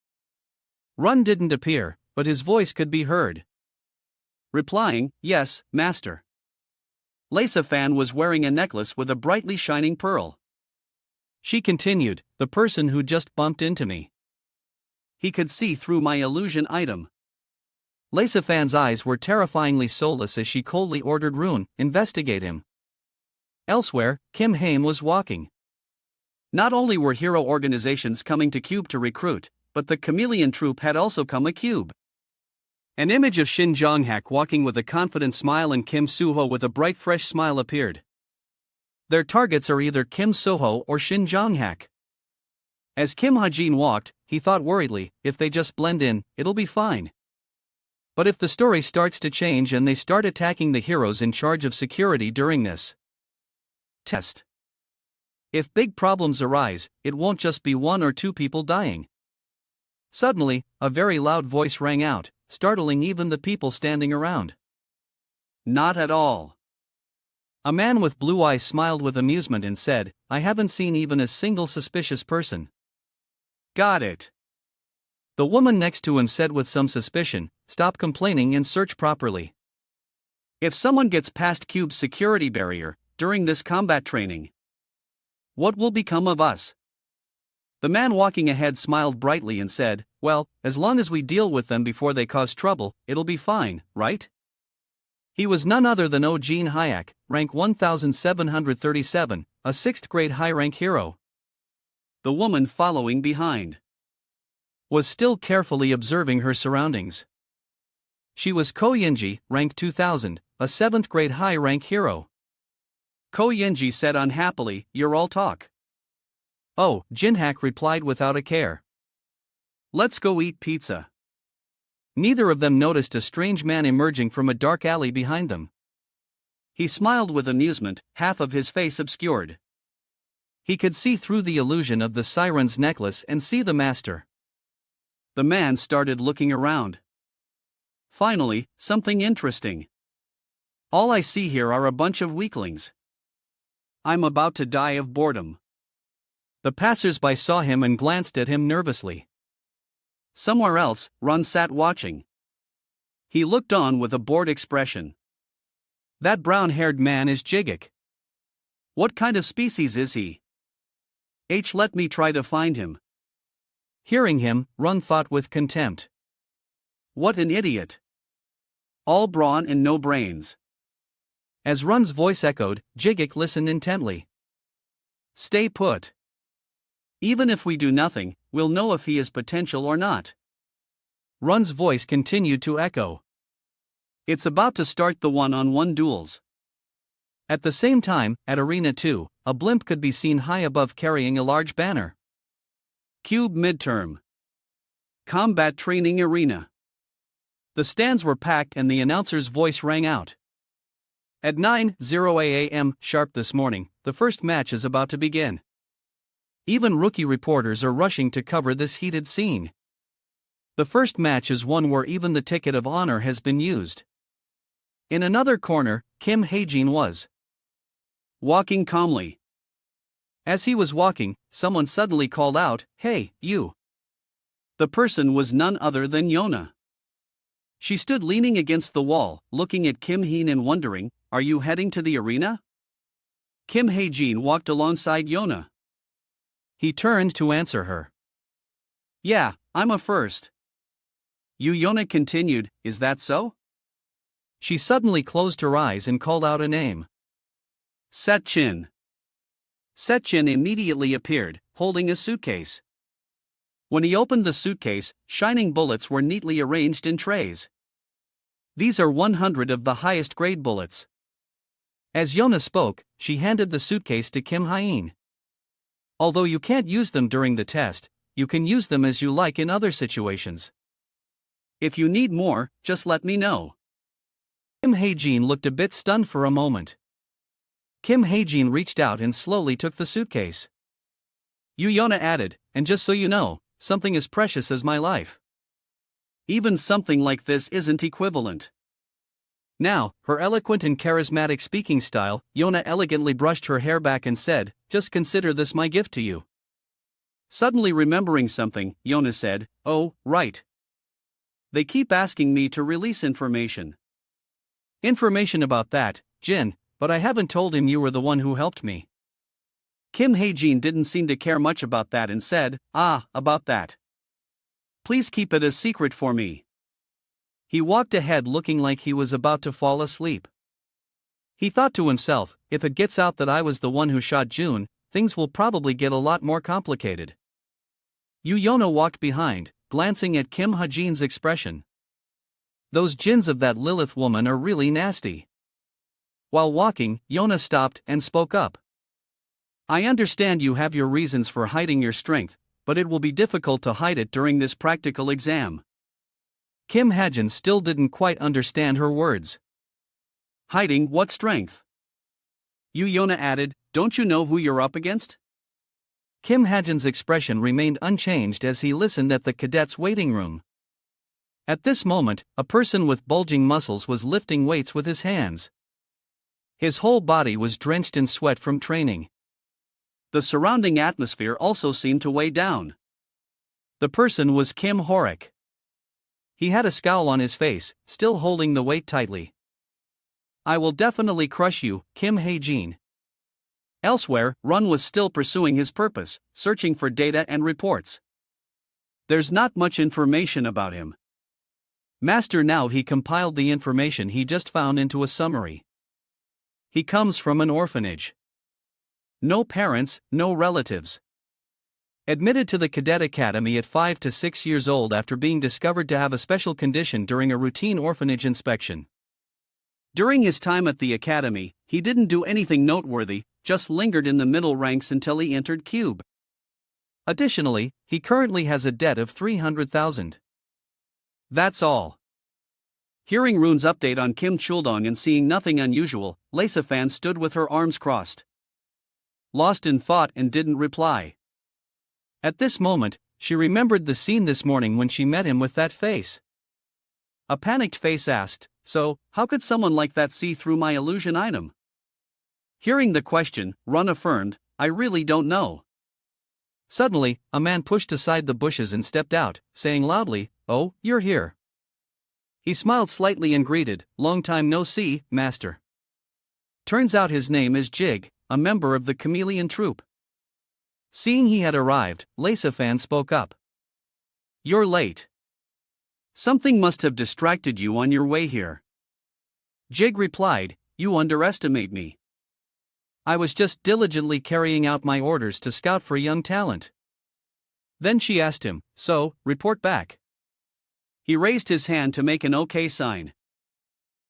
Run didn't appear, but his voice could be heard. Replying, yes, master. Lasafan was wearing a necklace with a brightly shining pearl. She continued, the person who just bumped into me. He could see through my illusion item. Lasafan's eyes were terrifyingly soulless as she coldly ordered Rune, investigate him. Elsewhere, Kim Haim was walking. Not only were hero organizations coming to Cube to recruit, but the chameleon troupe had also come a Cube. An image of Shin Jong-hak walking with a confident smile and Kim Soo-ho with a bright fresh smile appeared. Their targets are either Kim Soo-ho or Shin Jong-hak. As Kim Ha-jin walked, he thought worriedly, if they just blend in, it'll be fine. But if the story starts to change and they start attacking the heroes in charge of security during this test, if big problems arise, it won't just be one or two people dying. Suddenly, a very loud voice rang out, startling even the people standing around. Not at all. A man with blue eyes smiled with amusement and said, I haven't seen even a single suspicious person. Got it. The woman next to him said with some suspicion, stop complaining and search properly. If someone gets past Cube's security barrier during this combat training, what will become of us? The man walking ahead smiled brightly and said, well, as long as we deal with them before they cause trouble, it'll be fine, right? He was none other than Oh Jin Hyak, rank 1737, a 6th grade high-rank hero. The woman following behind was still carefully observing her surroundings. She was Ko Yinji, rank 2000, a 7th grade high-rank hero. Ko Yinji said unhappily, you're all talk. Oh, Jinhak replied without a care. Let's go eat pizza. Neither of them noticed a strange man emerging from a dark alley behind them. He smiled with amusement, half of his face obscured. He could see through the illusion of the siren's necklace and see the master. The man started looking around. Finally, something interesting. All I see here are a bunch of weaklings. I'm about to die of boredom. The passers-by saw him and glanced at him nervously. Somewhere else, Run sat watching. He looked on with a bored expression. That brown-haired man is Jigik. What kind of species is he? Let me try to find him. Hearing him, Run thought with contempt. What an idiot. All brawn and no brains. As Run's voice echoed, Jigik listened intently. Stay put. Even if we do nothing, we'll know if he is potential or not. Run's voice continued to echo. It's about to start the one-on-one duels. At the same time, at Arena 2, a blimp could be seen high above carrying a large banner. Cube Midterm Combat Training Arena. The stands were packed and the announcer's voice rang out. At 9:00 a.m. sharp this morning, the first match is about to begin. Even rookie reporters are rushing to cover this heated scene. The first match is one where even the ticket of honor has been used. In another corner, Kim Hae-jin was walking calmly. As he was walking, someone suddenly called out, "Hey, you!" The person was none other than Yona. She stood leaning against the wall, looking at Kim Heen and wondering, "Are you heading to the arena?" Kim Hae-jin walked alongside Yona. He turned to answer her. "Yeah, I'm a first." Yona continued, "Is that so?" She suddenly closed her eyes and called out a name. Setchin. Setchin immediately appeared, holding a suitcase. When he opened the suitcase, shining bullets were neatly arranged in trays. "These are 100 of the highest grade bullets." As Yona spoke, she handed the suitcase to Kim Hae-in. "Although you can't use them during the test, you can use them as you like in other situations. If you need more, just let me know." Kim Hae-jin looked a bit stunned for a moment. Kim Hae-jin reached out and slowly took the suitcase. Yona added, "And just so you know, something as precious as my life. Even something like this isn't equivalent." Now, her eloquent and charismatic speaking style, Yona elegantly brushed her hair back and said, "Just consider this my gift to you." Suddenly remembering something, Yona said, "Oh, right. They keep asking me to release information." "Information about that, Jin, but I haven't told him you were the one who helped me." Kim Hae-jin didn't seem to care much about that and said, "About that. Please keep it a secret for me." He walked ahead looking like he was about to fall asleep. He thought to himself, "If it gets out that I was the one who shot June, things will probably get a lot more complicated." Yona walked behind, glancing at Kim Ha-jin's expression. "Those Jins of that Lilith woman are really nasty." While walking, Yona stopped and spoke up. "I understand you have your reasons for hiding your strength, but it will be difficult to hide it during this practical exam." Kim Ha-jin still didn't quite understand her words. "Hiding what strength?" Yona added, "Don't you know who you're up against?" Kim Ha-jin's expression remained unchanged as he listened at the cadets' waiting room. At this moment, a person with bulging muscles was lifting weights with his hands. His whole body was drenched in sweat from training. The surrounding atmosphere also seemed to weigh down. The person was Kim Horik. He had a scowl on his face, still holding the weight tightly. "I will definitely crush you, Kim Hae-jin." Elsewhere, Run was still pursuing his purpose, searching for data and reports. "There's not much information about him, Master." Now he compiled the information he just found into a summary. "He comes from an orphanage. No parents, no relatives. Admitted to the cadet academy at 5 to 6 years old after being discovered to have a special condition during a routine orphanage inspection. During his time at the academy, he didn't do anything noteworthy, just lingered in the middle ranks until he entered Cube. Additionally, he currently has a debt of 300,000. That's all." Hearing Rune's update on Kim Chuldong and seeing nothing unusual, Fan stood with her arms crossed, lost in thought, and didn't reply. At this moment, she remembered the scene this morning when she met him with that face. A panicked face asked, "So, how could someone like that see through my illusion item?" Hearing the question, Run affirmed, "I really don't know." Suddenly, a man pushed aside the bushes and stepped out, saying loudly, "Oh, you're here." He smiled slightly and greeted, "Long time no see, master." Turns out his name is Jig, a member of the Chameleon Troupe. Seeing he had arrived, Fan spoke up. "You're late. Something must have distracted you on your way here." Jig replied, "You underestimate me. I was just diligently carrying out my orders to scout for young talent." Then she asked him, "So, report back." He raised his hand to make an OK sign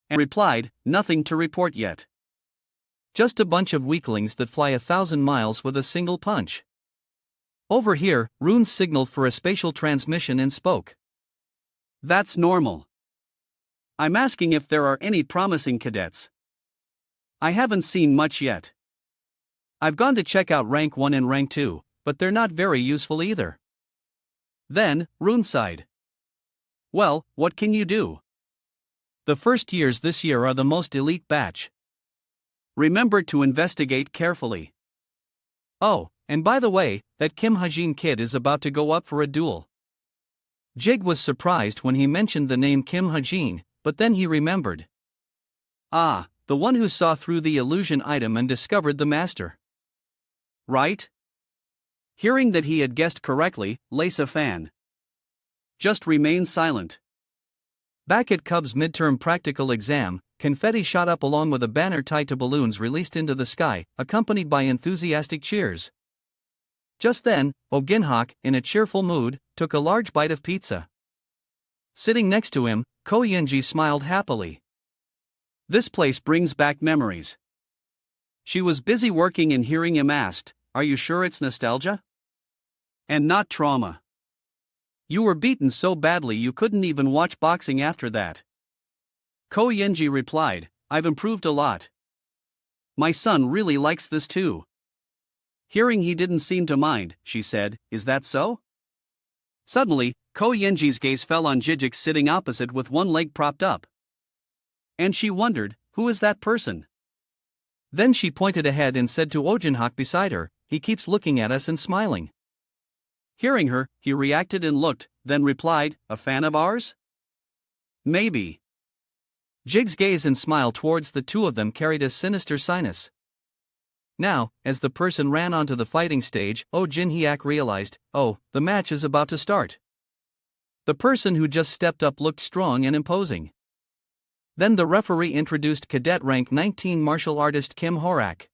and replied, "Nothing to report yet. Just a bunch of weaklings that fly 1,000 miles with a single punch." Over here, Rune signaled for a spatial transmission and spoke. "That's normal. I'm asking if there are any promising cadets. I haven't seen much yet. I've gone to check out rank 1 and rank 2, but they're not very useful either." Then, Rune sighed. "Well, what can you do? The first years this year are the most elite batch. Remember to investigate carefully. Oh, and by the way, that Kim Ha-jin kid is about to go up for a duel. Jig was surprised when he mentioned the name Kim Ha-jin, but then he remembered. Ah, the one who saw through the illusion item and discovered the master. Right? Hearing that he had guessed correctly, Lisa Fan just remained silent. Back at Cub's midterm practical exam, confetti shot up along with a banner tied to balloons released into the sky, accompanied by enthusiastic cheers. Just then, Oh Ginhak, in a cheerful mood, took a large bite of pizza. Sitting next to him, Ko Yunji smiled happily. This place brings back memories. She was busy working and hearing him asked, "Are you sure it's nostalgia? And not trauma? You were beaten so badly you couldn't even watch boxing after that." Ko Yunji replied, "I've improved a lot. My son really likes this too." Hearing he didn't seem to mind, she said, "Is that so?" Suddenly, Ko Yunji's gaze fell on Jijik sitting opposite with one leg propped up. And she wondered, who is that person? Then she pointed ahead and said to Ojinhak beside her, "He keeps looking at us and smiling." Hearing her, he reacted and looked, then replied, "A fan of ours? Maybe." Jig's gaze and smile towards the two of them carried a sinister sinus. Now, as the person ran onto the fighting stage, Oh Jinhyak realized, oh, the match is about to start. The person who just stepped up looked strong and imposing. Then the referee introduced cadet rank 19 martial artist Kim Horak.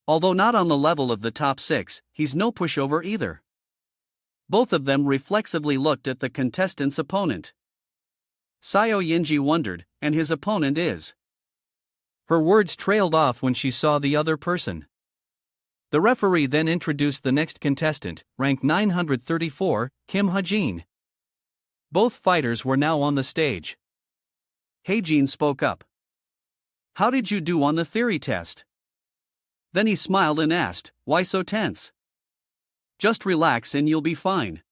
Although not on the level of the top 6, he's no pushover either. Both of them reflexively looked at the contestant's opponent. Sayo Yinji wondered, and his opponent is. Her words trailed off when she saw the other person. The referee then introduced the next contestant, rank 934, Kim Ha-jin. Both fighters were now on the stage. Ha-jin spoke up. "How did you do on the theory test?" Then he smiled and asked, "Why so tense?" "Just relax and you'll be fine."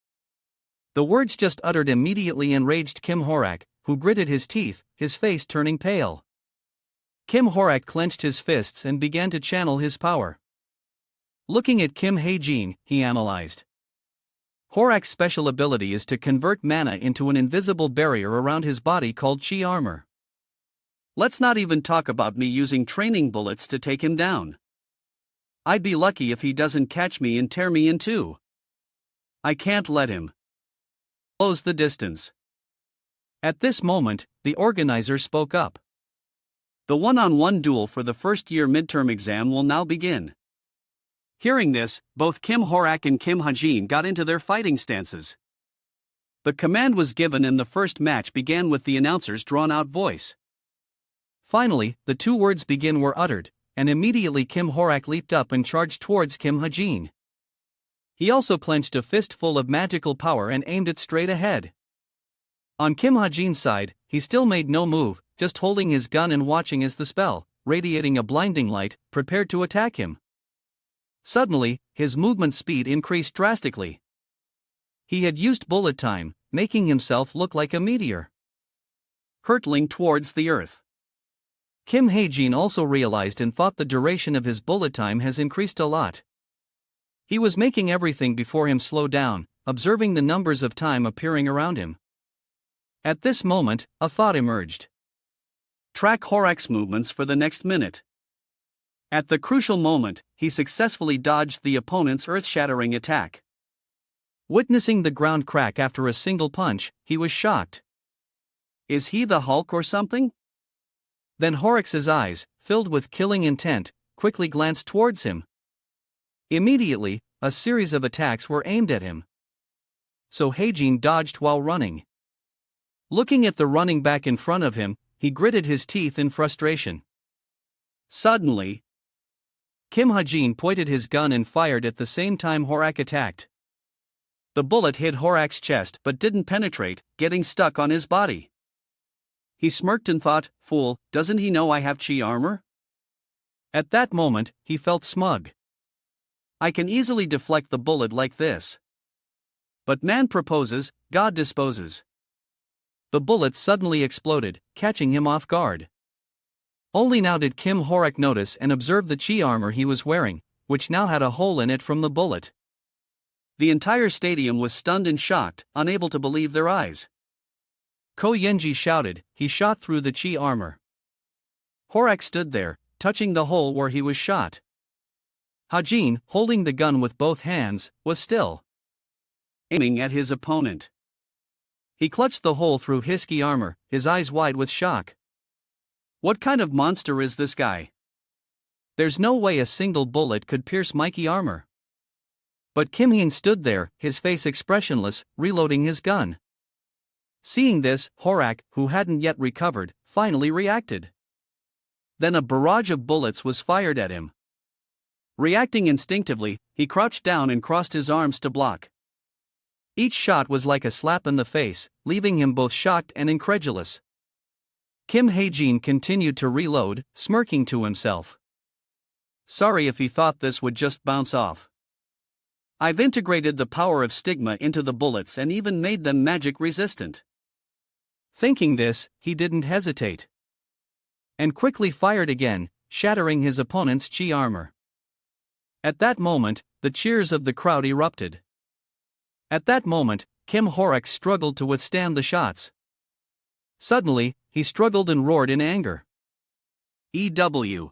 The words just uttered immediately enraged Kim Horak, who gritted his teeth, his face turning pale. Kim Horak clenched his fists and began to channel his power. Looking at Kim Ha-jin, he analyzed. Horak's special ability is to convert mana into an invisible barrier around his body called chi armor. Let's not even talk about me using training bullets to take him down. I'd be lucky if he doesn't catch me and tear me in two. I can't let him close the distance. At this moment, the organizer spoke up. The one-on-one duel for the first-year midterm exam will now begin. Hearing this, both Kim Horak and Kim Ha-jin got into their fighting stances. The command was given and the first match began with the announcer's drawn-out voice. Finally, the two words "begin" were uttered, and immediately Kim Horak leaped up and charged towards Kim Ha-jin. He also clenched a fistful of magical power and aimed it straight ahead. On Kim Ha-jin's side, he still made no move, just holding his gun and watching as the spell, radiating a blinding light, prepared to attack him. Suddenly, his movement speed increased drastically. He had used bullet time, making himself look like a meteor, hurtling towards the earth. Kim Ha-jin also realized and thought the duration of his bullet time has increased a lot. He was making everything before him slow down, observing the numbers of time appearing around him. At this moment, a thought emerged. Track Horak's movements for the next minute. At the crucial moment, he successfully dodged the opponent's earth-shattering attack. Witnessing the ground crack after a single punch, he was shocked. Is he the Hulk or something? Then Horrocks' eyes, filled with killing intent, quickly glanced towards him. Immediately, a series of attacks were aimed at him. So Ha-jin dodged while running. Looking at the running back in front of him, he gritted his teeth in frustration. Suddenly, Kim Ha-jin pointed his gun and fired at the same time Horak attacked. The bullet hit Horak's chest but didn't penetrate, getting stuck on his body. He smirked and thought, "Fool, doesn't he know I have chi armor?" At that moment, he felt smug. I can easily deflect the bullet like this. But man proposes, God disposes. The bullet suddenly exploded, catching him off guard. Only now did Kim Horak notice and observe the chi armor he was wearing, which now had a hole in it from the bullet. The entire stadium was stunned and shocked, unable to believe their eyes. Ko Yenji shouted, he shot through the chi armor. Horak stood there, touching the hole where he was shot. Hajin, holding the gun with both hands, was still aiming at his opponent. He clutched the hole through his chi armor, his eyes wide with shock. What kind of monster is this guy? There's no way a single bullet could pierce my chi armor. But Kim Heen stood there, his face expressionless, reloading his gun. Seeing this, Horak, who hadn't yet recovered, finally reacted. Then a barrage of bullets was fired at him. Reacting instinctively, he crouched down and crossed his arms to block. Each shot was like a slap in the face, leaving him both shocked and incredulous. Kim Hae-jin continued to reload, smirking to himself. Sorry if he thought this would just bounce off. I've integrated the power of stigma into the bullets and even made them magic resistant. Thinking this, he didn't hesitate. And quickly fired again, shattering his opponent's chi armor. At that moment, the cheers of the crowd erupted. At that moment, Kim Horak struggled to withstand the shots. Suddenly, he struggled and roared in anger. EW.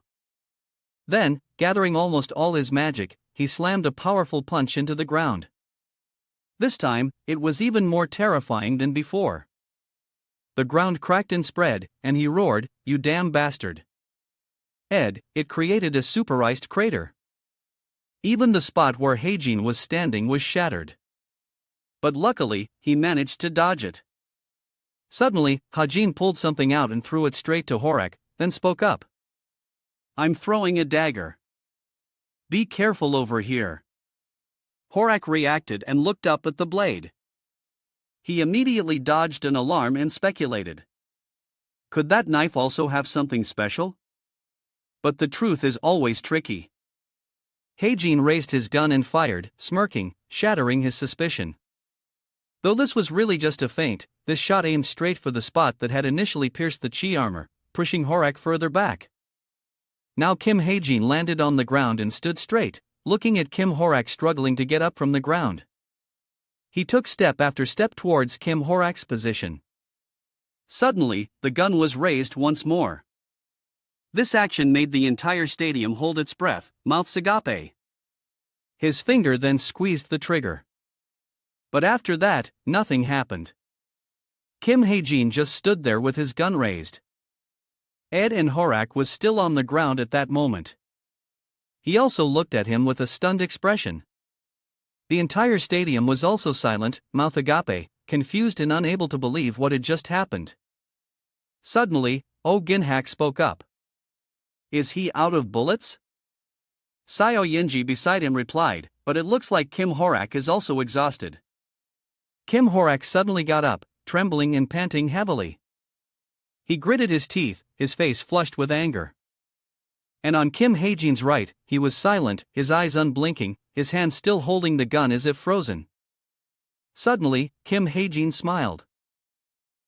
Then, gathering almost all his magic, he slammed a powerful punch into the ground. This time, it was even more terrifying than before. The ground cracked and spread, and he roared, "You damn bastard." It created a superized crater. Even the spot where Hae-jin was standing was shattered. But luckily, he managed to dodge it. Suddenly, Hajin pulled something out and threw it straight to Horak, then spoke up. I'm throwing a dagger. Be careful over here. Horak reacted and looked up at the blade. He immediately dodged an alarm and speculated. Could that knife also have something special? But the truth is always tricky. Hae-jin raised his gun and fired, smirking, shattering his suspicion. Though this was really just a feint, this shot aimed straight for the spot that had initially pierced the chi armor, pushing Horak further back. Now Kim Hae-jin landed on the ground and stood straight, looking at Kim Horak struggling to get up from the ground. He took step after step towards Kim Horak's position. Suddenly, the gun was raised once more. This action made the entire stadium hold its breath, mouths agape. His finger then squeezed the trigger. But after that, nothing happened. Kim Hae-jin just stood there with his gun raised. And Horak was still on the ground at that moment. He also looked at him with a stunned expression. The entire stadium was also silent, mouth agape, confused and unable to believe what had just happened. Suddenly, Oh Ginhak spoke up. Is he out of bullets? Seo Yenji beside him replied, but it looks like Kim Horak is also exhausted. Kim Horak suddenly got up, trembling and panting heavily. He gritted his teeth, his face flushed with anger. And on Kim Hae-jin's right, he was silent, his eyes unblinking, his hands still holding the gun as if frozen. Suddenly, Kim Hae-jin smiled.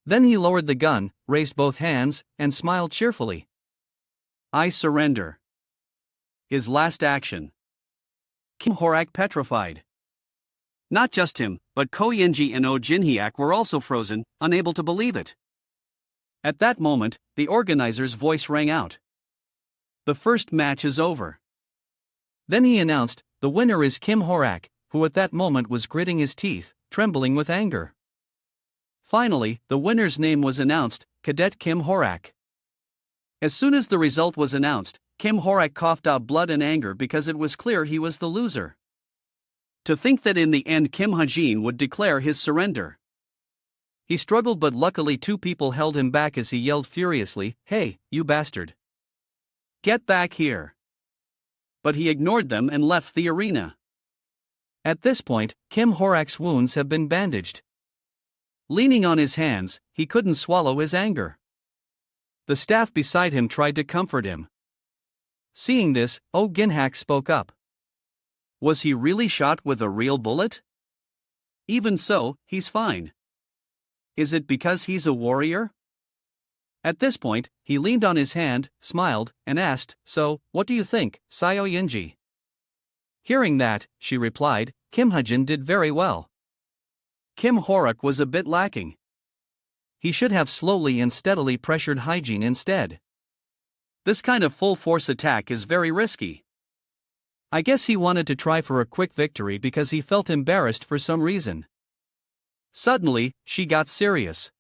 Then he lowered the gun, raised both hands, and smiled cheerfully. I surrender. His last action. Kim Horak petrified. Not just him, but Ko Yenji and Oh Jinhyuk were also frozen, unable to believe it. At that moment, the organizer's voice rang out. The first match is over. Then he announced, the winner is Kim Horak, who at that moment was gritting his teeth, trembling with anger. Finally, the winner's name was announced, Cadet Kim Horak. As soon as the result was announced, Kim Horak coughed out blood and anger because it was clear he was the loser. To think that in the end Kim Hae-jin would declare his surrender. He struggled, but luckily two people held him back as he yelled furiously, "Hey, you bastard! Get back here!" But he ignored them and left the arena. At this point, Kim Horak's wounds have been bandaged. Leaning on his hands, he couldn't swallow his anger. The staff beside him tried to comfort him. Seeing this, Oh Ginhak spoke up. Was he really shot with a real bullet? Even so, he's fine. Is it because he's a warrior? At this point, he leaned on his hand, smiled, and asked, So, what do you think, Seo Yenji? Hearing that, she replied, Kim Hajin did very well. Kim Horak was a bit lacking. He should have slowly and steadily pressured hygiene instead. This kind of full-force attack is very risky. I guess he wanted to try for a quick victory because he felt embarrassed for some reason. Suddenly, she got serious.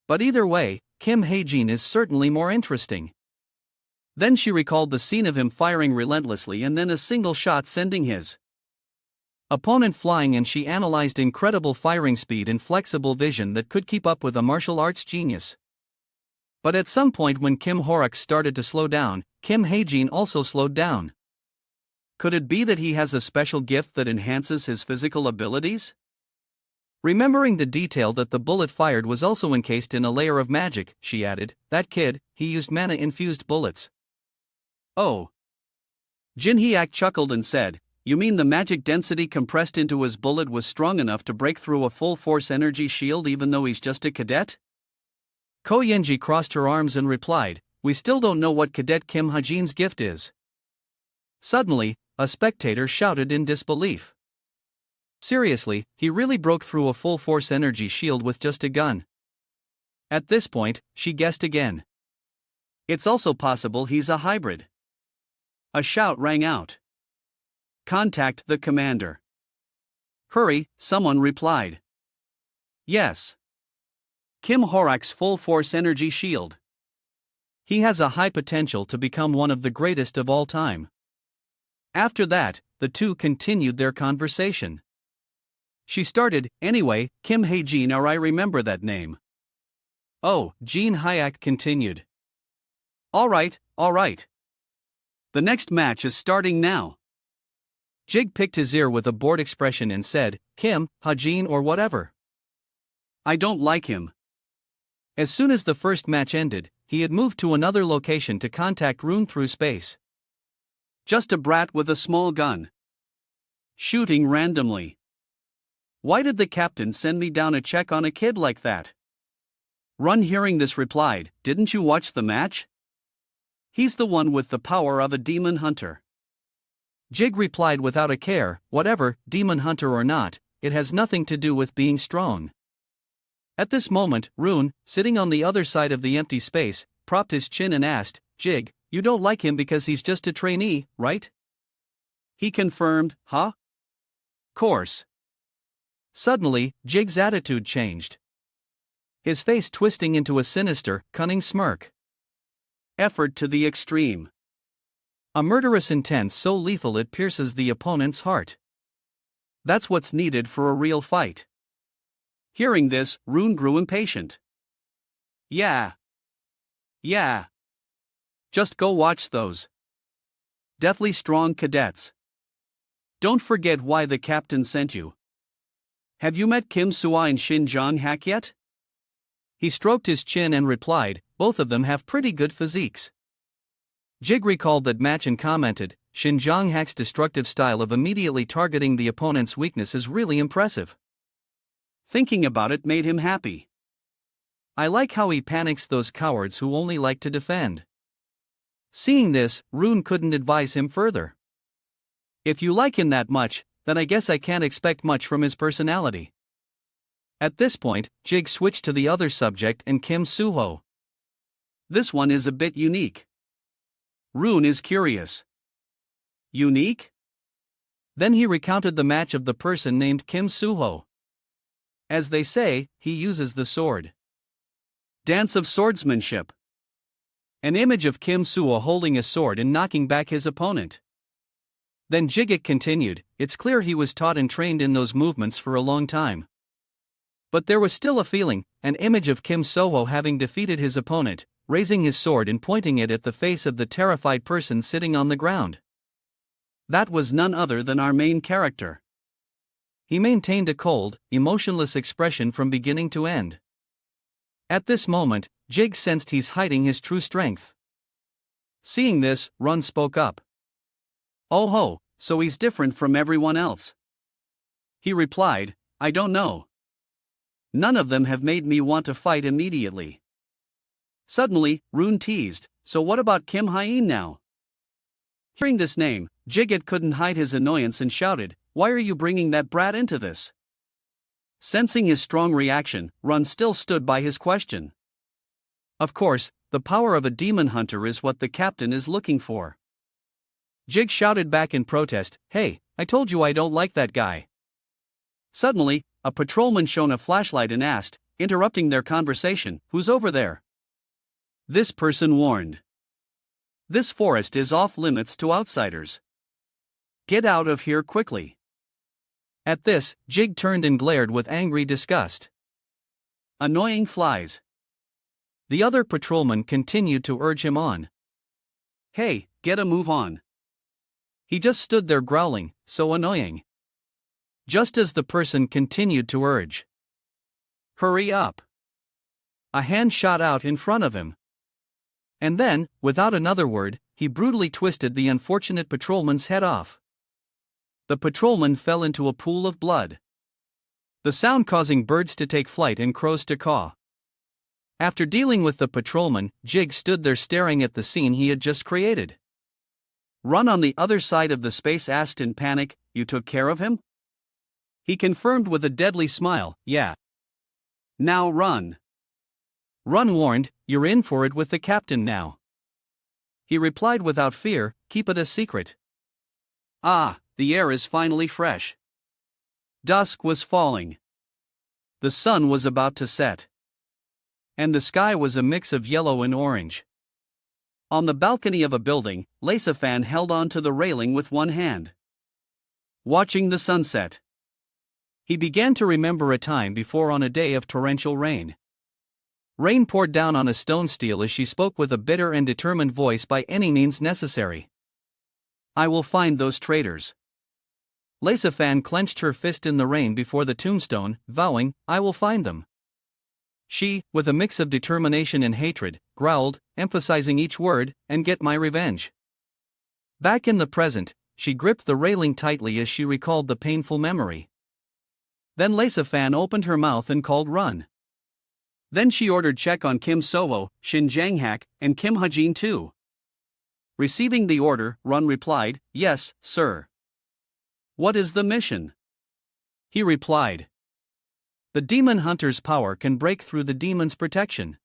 But either way, Kim Hae-jin is certainly more interesting. Then she recalled the scene of him firing relentlessly and then a single shot sending his opponent flying, and she analyzed incredible firing speed and flexible vision that could keep up with a martial arts genius. But at some point when Kim Horak started to slow down, Kim Hae-jin also slowed down. Could it be that he has a special gift that enhances his physical abilities? Remembering the detail that the bullet fired was also encased in a layer of magic, she added, that kid, he used mana-infused bullets. Oh. Jin Hyuk chuckled and said, you mean the magic density compressed into his bullet was strong enough to break through a full-force energy shield even though he's just a cadet? Ko Yenji crossed her arms and replied, we still don't know what Cadet Kim Hajin's gift is. Suddenly, a spectator shouted in disbelief. Seriously, he really broke through a full-force energy shield with just a gun. At this point, she guessed again. It's also possible he's a hybrid. A shout rang out. Contact the commander. Hurry, someone replied. Yes. Kim Horak's full-force energy shield. He has a high potential to become one of the greatest of all time. After that, the two continued their conversation. She started, anyway, Kim Hae-jin, or I remember that name. Oh, Jin Hyuk continued. All right. The next match is starting now. Jig picked his ear with a bored expression and said, Kim, Hajin or whatever. I don't like him. As soon as the first match ended, he had moved to another location to contact Rune through space. Just a brat with a small gun. Shooting randomly. Why did the captain send me down a check on a kid like that? Run, hearing this, replied, didn't you watch the match? He's the one with the power of a demon hunter. Jig replied without a care, whatever, demon hunter or not, it has nothing to do with being strong. At this moment, Rune, sitting on the other side of the empty space, propped his chin and asked, Jig, you don't like him because he's just a trainee, right? He confirmed, huh? Course. Suddenly, Jig's attitude changed. His face twisting into a sinister, cunning smirk. Effort to the extreme. A murderous intent so lethal it pierces the opponent's heart. That's what's needed for a real fight. Hearing this, Rune grew impatient. Yeah. Just go watch those deathly strong cadets. Don't forget why the captain sent you. Have you met Kim Sua and Shin Jong-hak yet? He stroked his chin and replied, both of them have pretty good physiques. Jig recalled that match and commented, Shin Jong-hak's destructive style of immediately targeting the opponent's weakness is really impressive. Thinking about it made him happy. I like how he panics those cowards who only like to defend. Seeing this, Rune couldn't advise him further. If you like him that much, then I guess I can't expect much from his personality. At this point, Jig switched to the other subject and Kim Suho. This one is a bit unique. Rune is curious. Unique? Then he recounted the match of the person named Kim Suho. As they say, he uses the sword. Dance of swordsmanship. An image of Kim Suho holding a sword and knocking back his opponent. Then Jigik continued, it's clear he was taught and trained in those movements for a long time. But there was still a feeling, an image of Kim Suho having defeated his opponent, raising his sword and pointing it at the face of the terrified person sitting on the ground. That was none other than our main character. He maintained a cold, emotionless expression from beginning to end. At this moment, Jig sensed he's hiding his true strength. Seeing this, Run spoke up. Oh ho, so he's different from everyone else. He replied, I don't know. None of them have made me want to fight immediately. Suddenly, Rune teased, so what about Kim Hye-in now? Hearing this name, Jigget couldn't hide his annoyance and shouted, "Why are you bringing that brat into this?" Sensing his strong reaction, Run still stood by his question. Of course, the power of a demon hunter is what the captain is looking for. Jig shouted back in protest, "Hey, I told you I don't like that guy." Suddenly, a patrolman shone a flashlight and asked, interrupting their conversation, "Who's over there?" This person warned, "This forest is off limits to outsiders. Get out of here quickly." At this, Jig turned and glared with angry disgust. Annoying flies. The other patrolman continued to urge him on. "Hey, get a move on." He just stood there growling, "So annoying." Just as the person continued to urge, "Hurry up," a hand shot out in front of him. And then, without another word, he brutally twisted the unfortunate patrolman's head off. The patrolman fell into a pool of blood, the sound causing birds to take flight and crows to caw. After dealing with the patrolman, Jig stood there staring at the scene he had just created. Run on the other side of the space asked in panic, "You took care of him?" He confirmed with a deadly smile, "Yeah." "Now run." Run warned, "You're in for it with the captain now." He replied without fear, "Keep it a secret." Ah, the air is finally fresh. Dusk was falling. The sun was about to set. And the sky was a mix of yellow and orange. On the balcony of a building, Lace-Fan held on to the railing with one hand, watching the sunset. He began to remember a time before on a day of torrential rain. Rain poured down on a stone stele as she spoke with a bitter and determined voice, "By any means necessary. I will find those traitors." Lace-Fan clenched her fist in the rain before the tombstone, vowing, "I will find them." She, with a mix of determination and hatred, growled, emphasizing each word, "and get my revenge." Back in the present, she gripped the railing tightly as she recalled the painful memory. Then Lace-Fan opened her mouth and called, "Run." Then she ordered check on Kim Soho, Shin Jang-hak, and Kim Hajin too. Receiving the order, Run replied, "Yes, sir." "What is the mission?" He replied, "The demon hunter's power can break through the demon's protection.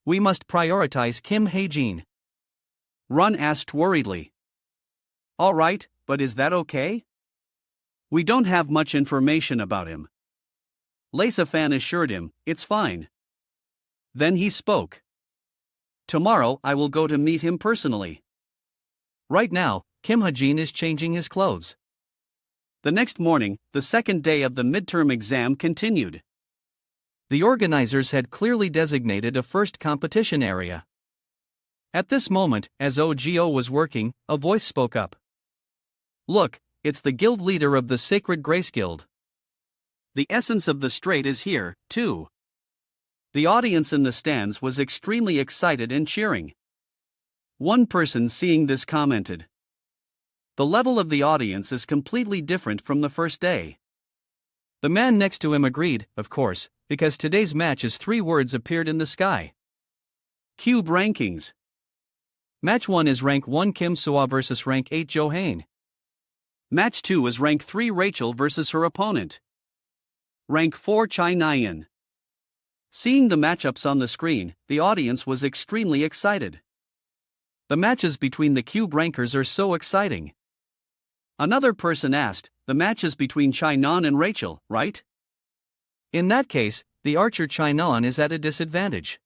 We must prioritize Kim Hae-jin." Run asked worriedly, "All right, but is that okay? We don't have much information about him." Lace-Fan assured him, "It's fine." Then he spoke. "Tomorrow I will go to meet him personally. Right now, Kim Hajin is changing his clothes." The next morning, the second day of the midterm exam continued. The organizers had clearly designated a first competition area. At this moment, as OGO was working, a voice spoke up. "Look, it's the guild leader of the Sacred Grace Guild. The essence of the straight is here, too." The audience in the stands was extremely excited and cheering. One person seeing this commented, "The level of the audience is completely different from the first day." The man next to him agreed, of course, because today's match's 3 words appeared in the sky. Cube rankings. Match 1 is rank 1 Kim Soa versus rank 8 Jo Hain. Match 2 is rank 3 Rachel versus her opponent, rank 4 Chai Nyan. Seeing the matchups on the screen, the audience was extremely excited. The matches between the cube rankers are so exciting. Another person asked, "The matches between Chai Nan and Rachel, right?" In that case, the archer Chai Nan is at a disadvantage.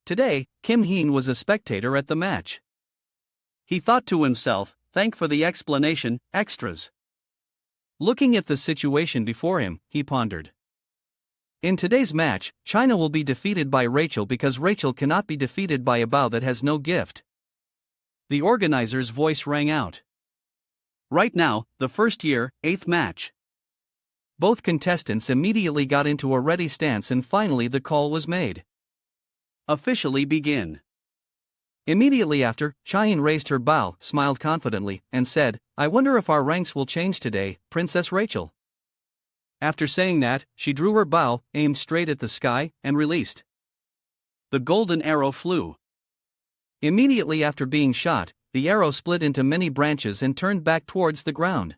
Today, Kim Heen was a spectator at the match. He thought to himself, "Thank for the explanation, extras." Looking at the situation before him, he pondered. In today's match, China will be defeated by Rachel because Rachel cannot be defeated by a bow that has no gift. The organizer's voice rang out. Right now, the first year, 8th match. Both contestants immediately got into a ready stance and finally the call was made. Officially begin. Immediately after, Cheyenne raised her bow, smiled confidently, and said, "I wonder if our ranks will change today, Princess Rachel." After saying that, she drew her bow, aimed straight at the sky, and released. The golden arrow flew. Immediately after being shot, the arrow split into many branches and turned back towards the ground.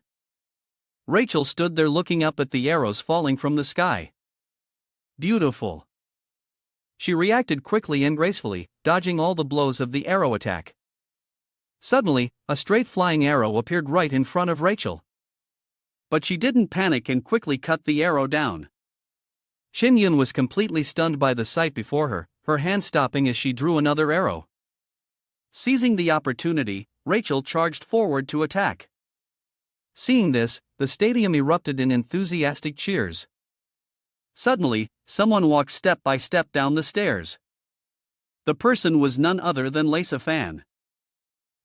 Rachel stood there looking up at the arrows falling from the sky. Beautiful. She reacted quickly and gracefully, dodging all the blows of the arrow attack. Suddenly, a straight flying arrow appeared right in front of Rachel. But she didn't panic and quickly cut the arrow down. Xinyun was completely stunned by the sight before her, her hand stopping as she drew another arrow. Seizing the opportunity, Rachel charged forward to attack. Seeing this, the stadium erupted in enthusiastic cheers. Suddenly, someone walked step by step down the stairs. The person was none other than Lisa Fan.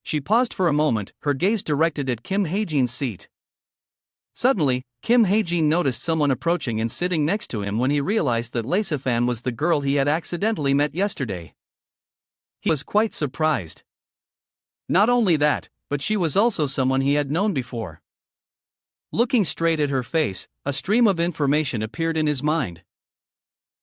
She paused for a moment, her gaze directed at Kim Hae-jin's seat. Suddenly, Kim Hae-jin noticed someone approaching and sitting next to him when he realized that Lisa Fan was the girl he had accidentally met yesterday. He was quite surprised. Not only that, but she was also someone he had known before. Looking straight at her face, a stream of information appeared in his mind.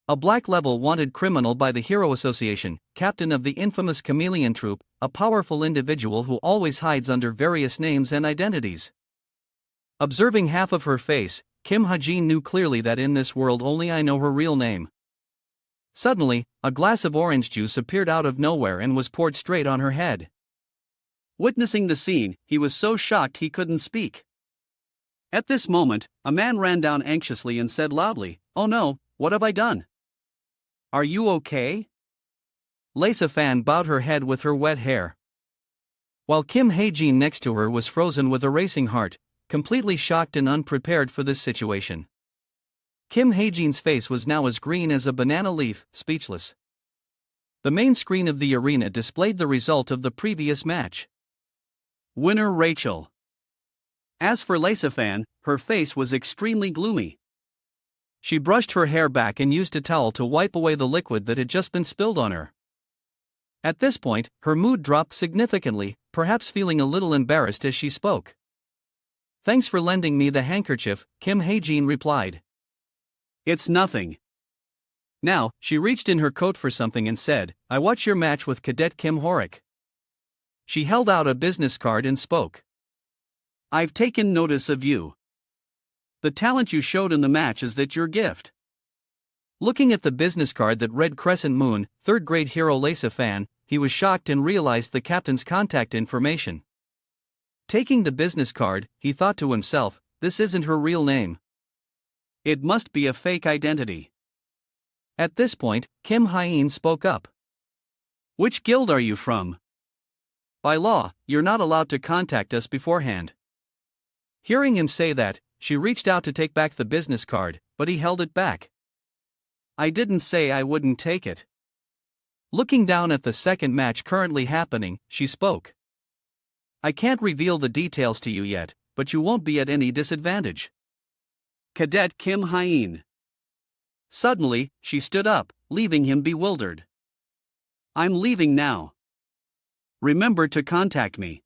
A black level wanted criminal by the Hero Association, captain of the infamous Chameleon Troupe, a powerful individual who always hides under various names and identities. Observing half of her face, Kim Ha-jin knew clearly that in this world only I know her real name. Suddenly, a glass of orange juice appeared out of nowhere and was poured straight on her head. Witnessing the scene, he was so shocked he couldn't speak. At this moment, a man ran down anxiously and said loudly, "Oh no, what have I done? Are you okay?" Lisa Fan bowed her head with her wet hair. While Kim Hae-jin next to her was frozen with a racing heart, completely shocked and unprepared for this situation. Kim Hae-jin's face was now as green as a banana leaf, speechless. The main screen of the arena displayed the result of the previous match. Winner Rachel. As for Lisa Fan, her face was extremely gloomy. She brushed her hair back and used a towel to wipe away the liquid that had just been spilled on her. At this point, her mood dropped significantly, perhaps feeling a little embarrassed as she spoke. "Thanks for lending me the handkerchief," Kim Hae-jin replied. "It's nothing." Now, she reached in her coat for something and said, "I watch your match with Cadet Kim Horik." She held out a business card and spoke. "I've taken notice of you. The talent you showed in the match is that your gift." Looking at the business card that read Crescent Moon, 3rd grade hero Lisa Fan, he was shocked and realized the captain's contact information. Taking the business card, he thought to himself, this isn't her real name. It must be a fake identity. At this point, Kim Hae-jin spoke up. "Which guild are you from? By law, you're not allowed to contact us beforehand." Hearing him say that, she reached out to take back the business card, but he held it back. "I didn't say I wouldn't take it." Looking down at the second match currently happening, she spoke. "I can't reveal the details to you yet, but you won't be at any disadvantage." Cadet Kim Hae-jin. Suddenly, she stood up, leaving him bewildered. "I'm leaving now. Remember to contact me."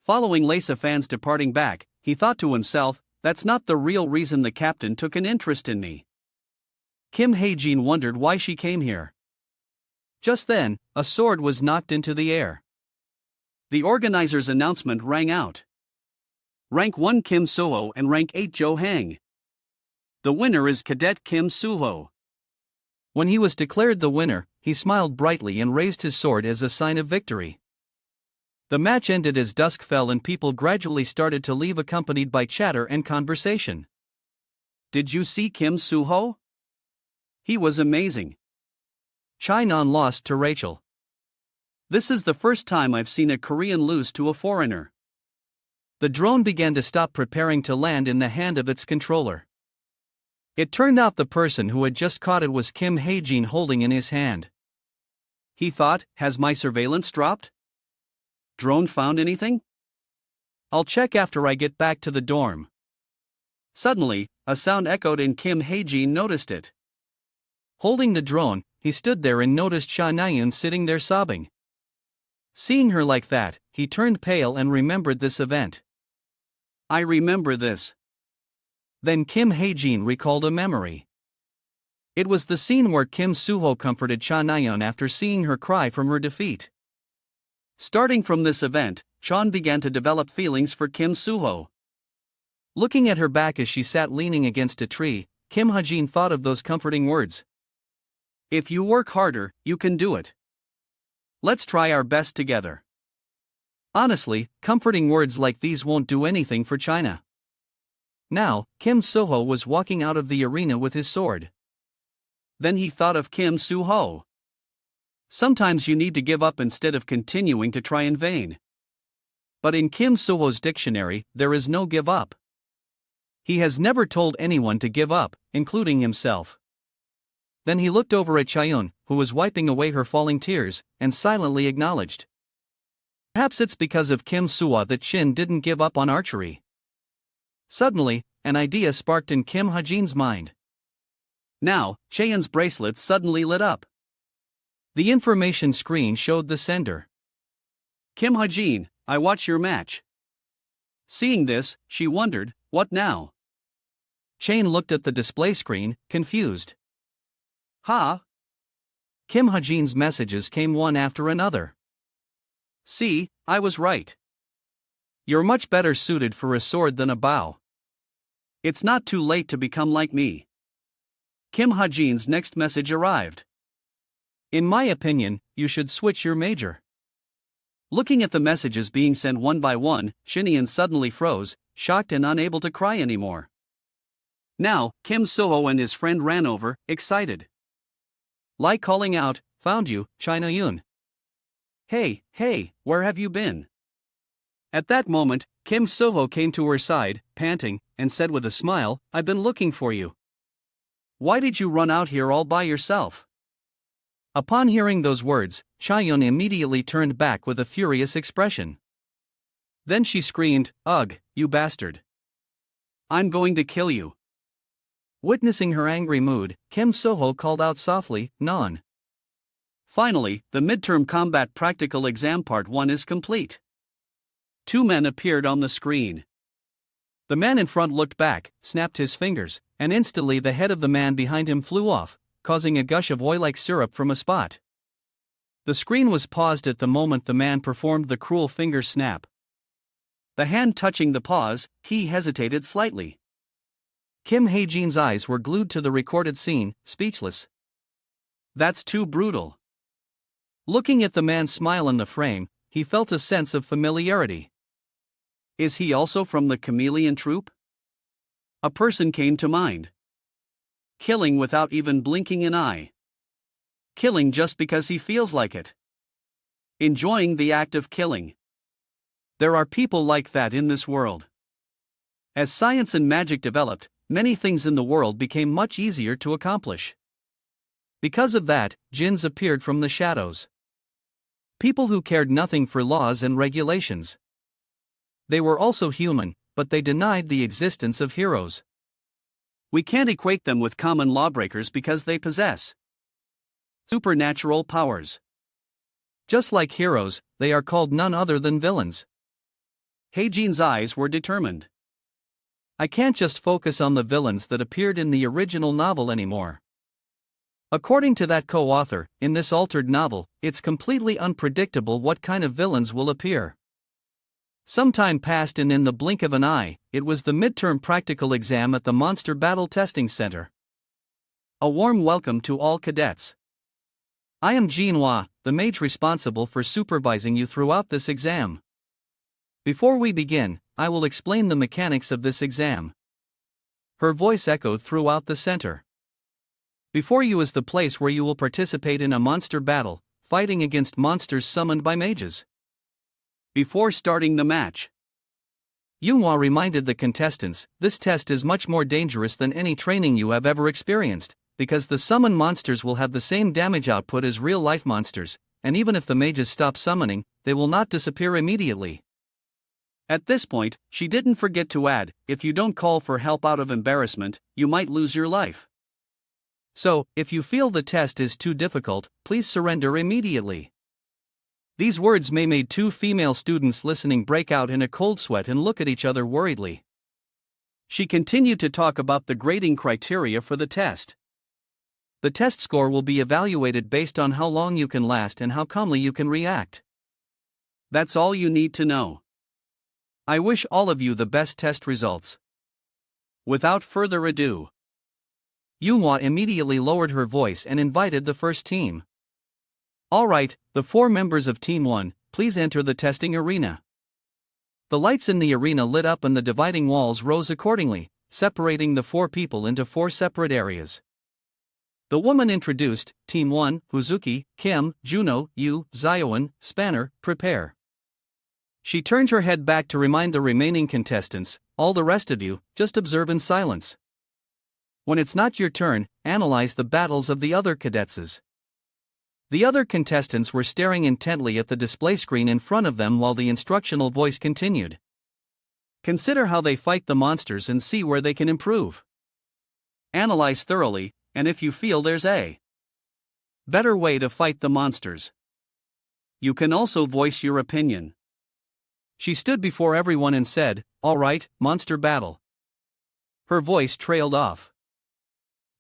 Following Lisa Fan's departing back, he thought to himself, that's not the real reason the captain took an interest in me. Kim Hae-jin wondered why she came here. Just then, a sword was knocked into the air. The organizer's announcement rang out. Rank 1 Kim Soho and Rank 8 Jo Hang. The winner is Cadet Kim Suho. When he was declared the winner, he smiled brightly and raised his sword as a sign of victory. The match ended as dusk fell and people gradually started to leave accompanied by chatter and conversation. "Did you see Kim Suho? He was amazing. Chainan lost to Rachel. This is the first time I've seen a Korean lose to a foreigner." The drone began to stop preparing to land in the hand of its controller. It turned out the person who had just caught it was Kim Hae-jin holding in his hand. He thought, has my surveillance dropped? Drone found anything? I'll check after I get back to the dorm. Suddenly, a sound echoed and Kim Hae-jin noticed it. Holding the drone, he stood there and noticed Sha Na-eun sitting there sobbing. Seeing her like that, he turned pale and remembered this event. "I remember this." Then Kim Hae-jin recalled a memory. It was the scene where Kim Suho comforted Sha Na-eun after seeing her cry from her defeat. Starting from this event, Chan began to develop feelings for Kim Suho. Looking at her back as she sat leaning against a tree, Kim Hajin thought of those comforting words. If you work harder, you can do it. Let's try our best together. Honestly, comforting words like these won't do anything for China. Now, Kim Suho was walking out of the arena with his sword. Then he thought of Kim Suho. Sometimes you need to give up instead of continuing to try in vain. But in Kim Suho's dictionary, there is no give up. He has never told anyone to give up, including himself. Then he looked over at Chayun, who was wiping away her falling tears, and silently acknowledged. Perhaps it's because of Kim Suho that Shin didn't give up on archery. Suddenly, an idea sparked in Kim Hajin's mind. Now, Chayun's bracelet suddenly lit up. The information screen showed the sender. Kim Hajin, I watch your match. Seeing this, she wondered, what now? Chayun looked at the display screen, confused. Ha? Kim Hajin's messages came one after another. See, I was right. You're much better suited for a sword than a bow. It's not too late to become like me. Kim Hajin's next message arrived. In my opinion, you should switch your major. Looking at the messages being sent one by one, Shinian suddenly froze, shocked and unable to cry anymore. Now, Kim Suho and his friend ran over, excited. Like calling out, found you, China Yun. Hey, where have you been? At that moment, Kim Suho came to her side, panting, and said with a smile, I've been looking for you. Why did you run out here all by yourself? Upon hearing those words, Chayun immediately turned back with a furious expression. Then she screamed, Ugh, you bastard. I'm going to kill you. Witnessing her angry mood, Kim Suho called out softly, Non. Finally, the midterm combat practical exam part 1 is complete. 2 men appeared on the screen. The man in front looked back, snapped his fingers, and instantly the head of the man behind him flew off, causing a gush of oil-like syrup from a spot. The screen was paused at the moment the man performed the cruel finger snap. The hand touching the pause, he hesitated slightly. Kim Hae-jin's eyes were glued to the recorded scene, speechless. That's too brutal. Looking at the man's smile in the frame, he felt a sense of familiarity. Is he also from the chameleon troupe? A person came to mind. Killing without even blinking an eye. Killing just because he feels like it. Enjoying the act of killing. There are people like that in this world. As science and magic developed, many things in the world became much easier to accomplish. Because of that, jinns appeared from the shadows. People who cared nothing for laws and regulations. They were also human, but they denied the existence of heroes. We can't equate them with common lawbreakers because they possess supernatural powers. Just like heroes, they are called none other than villains. Hae-jin's eyes were determined. I can't just focus on the villains that appeared in the original novel anymore. According to that co-author, in this altered novel, it's completely unpredictable what kind of villains will appear. Some time passed and in the blink of an eye, it was the midterm practical exam at the Monster Battle Testing Center. A warm welcome to all cadets. I am Jinhua, the mage responsible for supervising you throughout this exam. Before we begin, I will explain the mechanics of this exam. Her voice echoed throughout the center. Before you is the place where you will participate in a monster battle, fighting against monsters summoned by mages. Before starting the match, Yunhua reminded the contestants, this test is much more dangerous than any training you have ever experienced, because the summoned monsters will have the same damage output as real-life monsters, and even if the mages stop summoning, they will not disappear immediately. At this point, she didn't forget to add, if you don't call for help out of embarrassment, you might lose your life. So, if you feel the test is too difficult, please surrender immediately. These words made 2 female students listening break out in a cold sweat and look at each other worriedly. She continued to talk about the grading criteria for the test. The test score will be evaluated based on how long you can last and how calmly you can react. That's all you need to know. I wish all of you the best test results. Without further ado, Yunhua immediately lowered her voice and invited the first team. Alright, the 4 members of Team 1, please enter the testing arena. The lights in the arena lit up and the dividing walls rose accordingly, separating the 4 people into 4 separate areas. The woman introduced, Team 1, Huzuki, Kim, Juno, Yu, Zioan, Spanner, prepare. She turned her head back to remind the remaining contestants, all the rest of you, just observe in silence. When it's not your turn, analyze the battles of the other cadets. The other contestants were staring intently at the display screen in front of them while the instructional voice continued. Consider how they fight the monsters and see where they can improve. Analyze thoroughly, and if you feel there's a better way to fight the monsters, you can also voice your opinion. She stood before everyone and said, "All right, monster battle." Her voice trailed off.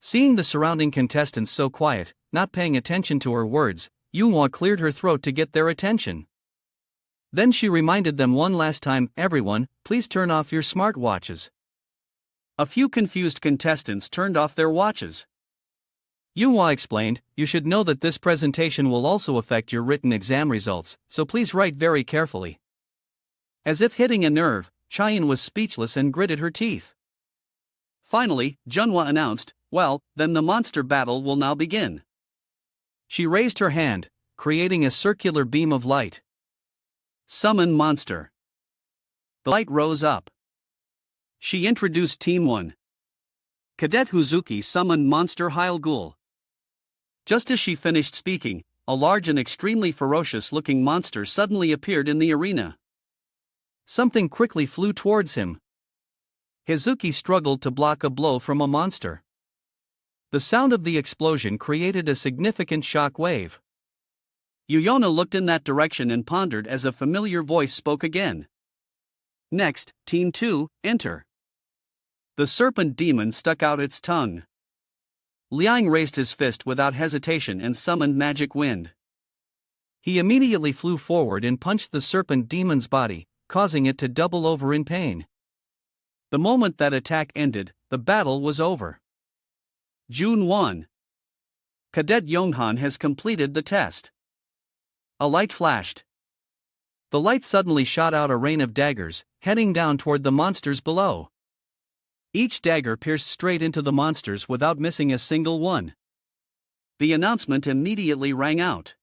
Seeing the surrounding contestants so quiet, not paying attention to her words, Yunhua cleared her throat to get their attention. Then she reminded them one last time, "Everyone, please turn off your smartwatches." A few confused contestants turned off their watches. Yunhua explained, "You should know that this presentation will also affect your written exam results, so please write very carefully." As if hitting a nerve, Cheyenne was speechless and gritted her teeth. Finally, Junhua announced, "Well, then the monster battle will now begin." She raised her hand, creating a circular beam of light. Summon monster. The light rose up. She introduced Team 1. Cadet Huzuki summoned monster Hyl-Ghoul. Just as she finished speaking, a large and extremely ferocious-looking monster suddenly appeared in the arena. Something quickly flew towards him. Hizuki struggled to block a blow from a monster. The sound of the explosion created a significant shock wave. Yuyona looked in that direction and pondered as a familiar voice spoke again. Next, Team 2, enter. The serpent demon stuck out its tongue. Liang raised his fist without hesitation and summoned magic wind. He immediately flew forward and punched the serpent demon's body, causing it to double over in pain. The moment that attack ended, the battle was over. June 1. Cadet Yonghan has completed the test. A light flashed. The light suddenly shot out a rain of daggers, heading down toward the monsters below. Each dagger pierced straight into the monsters without missing a single one. The announcement immediately rang out.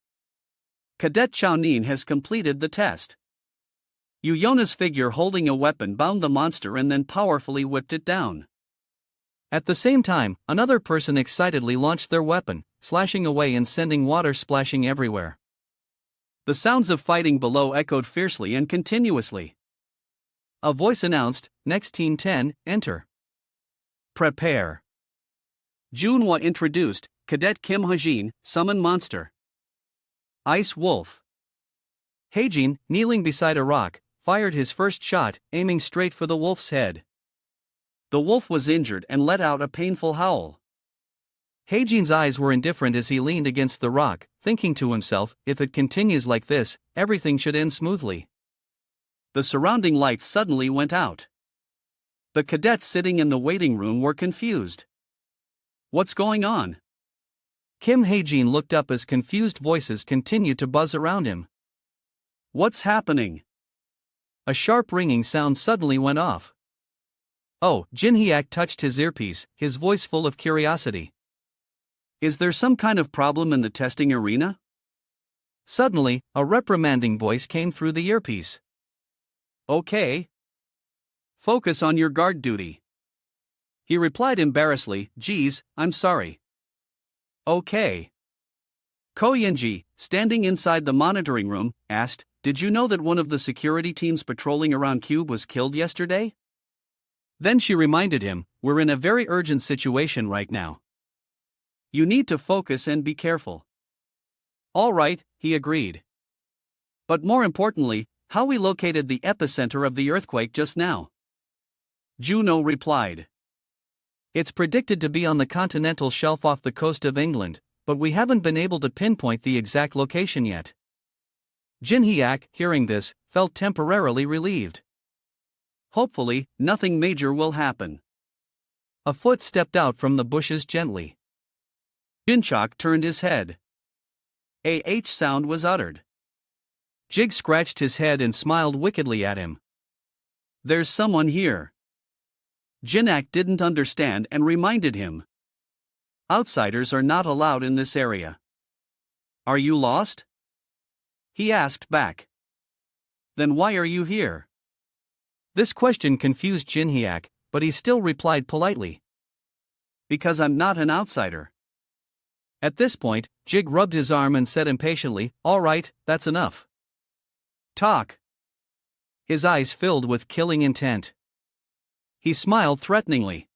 Cadet Chaonin has completed the test. Yuyona's figure holding a weapon bound the monster and then powerfully whipped it down. At the same time, another person excitedly launched their weapon, slashing away and sending water splashing everywhere. The sounds of fighting below echoed fiercely and continuously. A voice announced, "Next Team 10, enter." Prepare. Junhua introduced, Cadet Kim Hajin, summon monster. Ice Wolf. Heijin, kneeling beside a rock, fired his first shot, aiming straight for the wolf's head. The wolf was injured and let out a painful howl. Heijin's eyes were indifferent as he leaned against the rock, thinking to himself, if it continues like this, everything should end smoothly. The surrounding lights suddenly went out. The cadets sitting in the waiting room were confused. What's going on? Kim Heijin looked up as confused voices continued to buzz around him. What's happening? A sharp ringing sound suddenly went off. Oh, Jin Hyuk touched his earpiece, his voice full of curiosity. Is there some kind of problem in the testing arena? Suddenly, a reprimanding voice came through the earpiece. Okay. Focus on your guard duty. He replied embarrassedly, "Geez, I'm sorry." Okay. Koyenji, standing inside the monitoring room, asked, "Did you know that one of the security teams patrolling around Cube was killed yesterday?" Then she reminded him, "We're in a very urgent situation right now. You need to focus and be careful." All right, he agreed. But more importantly, how we located the epicenter of the earthquake just now? Juno replied. It's predicted to be on the continental shelf off the coast of England, but we haven't been able to pinpoint the exact location yet. Jin Hyuk, hearing this, felt temporarily relieved. Hopefully, nothing major will happen. A foot stepped out from the bushes gently. Jinchok turned his head. A H sound was uttered. Jig scratched his head and smiled wickedly at him. There's someone here. Jinak didn't understand and reminded him. Outsiders are not allowed in this area. Are you lost? He asked back. Then why are you here? This question confused Jin Hyuk, but he still replied politely. Because I'm not an outsider. At this point, Jig rubbed his arm and said impatiently, all right, that's enough. Talk. His eyes filled with killing intent. He smiled threateningly.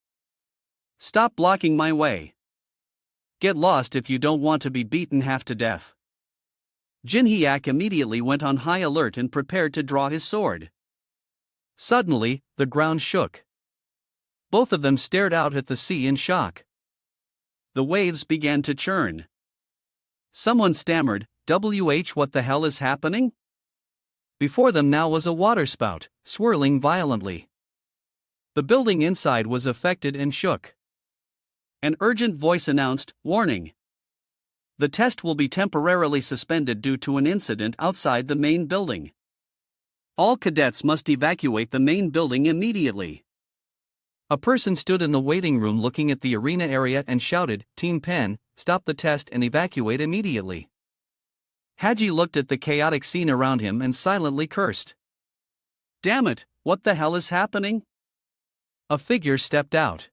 Stop blocking my way. Get lost if you don't want to be beaten half to death. Jin Hyuk immediately went on high alert and prepared to draw his sword. Suddenly, the ground shook. Both of them stared out at the sea in shock. The waves began to churn. Someone stammered, what the hell is happening? Before them now was a waterspout, swirling violently. The building inside was affected and shook. An urgent voice announced, warning. The test will be temporarily suspended due to an incident outside the main building. All cadets must evacuate the main building immediately. A person stood in the waiting room looking at the arena area and shouted, Team Pen, stop the test and evacuate immediately. Haji looked at the chaotic scene around him and silently cursed. Damn it, what the hell is happening? A figure stepped out.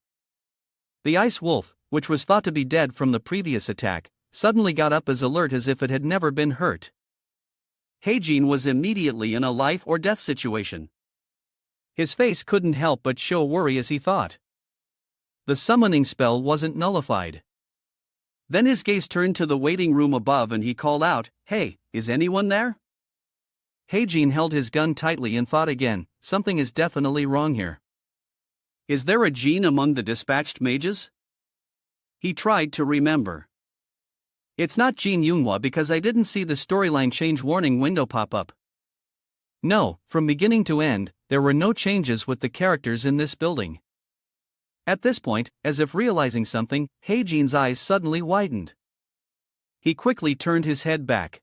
The ice wolf, which was thought to be dead from the previous attack, suddenly got up as alert as if it had never been hurt. Heijin was immediately in a life or death situation. His face couldn't help but show worry as he thought. The summoning spell wasn't nullified. Then his gaze turned to the waiting room above and he called out, Hey, is anyone there? Heijin held his gun tightly and thought again, something is definitely wrong here. Is there a Jin among the dispatched mages? He tried to remember. It's not Jin Yunhua because I didn't see the storyline change warning window pop up. No, from beginning to end, there were no changes with the characters in this building. At this point, as if realizing something, Heijin's eyes suddenly widened. He quickly turned his head back.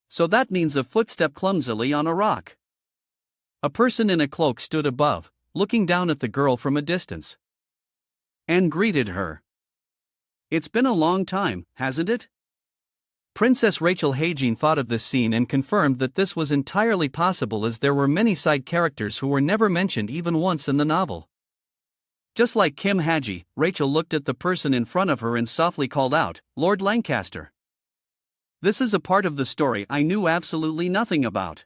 So that means a footstep clumsily on a rock. A person in a cloak stood above, looking down at the girl from a distance. And greeted her. It's been a long time, hasn't it? Princess Rachel Heijin thought of this scene and confirmed that this was entirely possible as there were many side characters who were never mentioned even once in the novel. Just like Kim Haji, Rachel looked at the person in front of her and softly called out, Lord Lancaster. This is a part of the story I knew absolutely nothing about.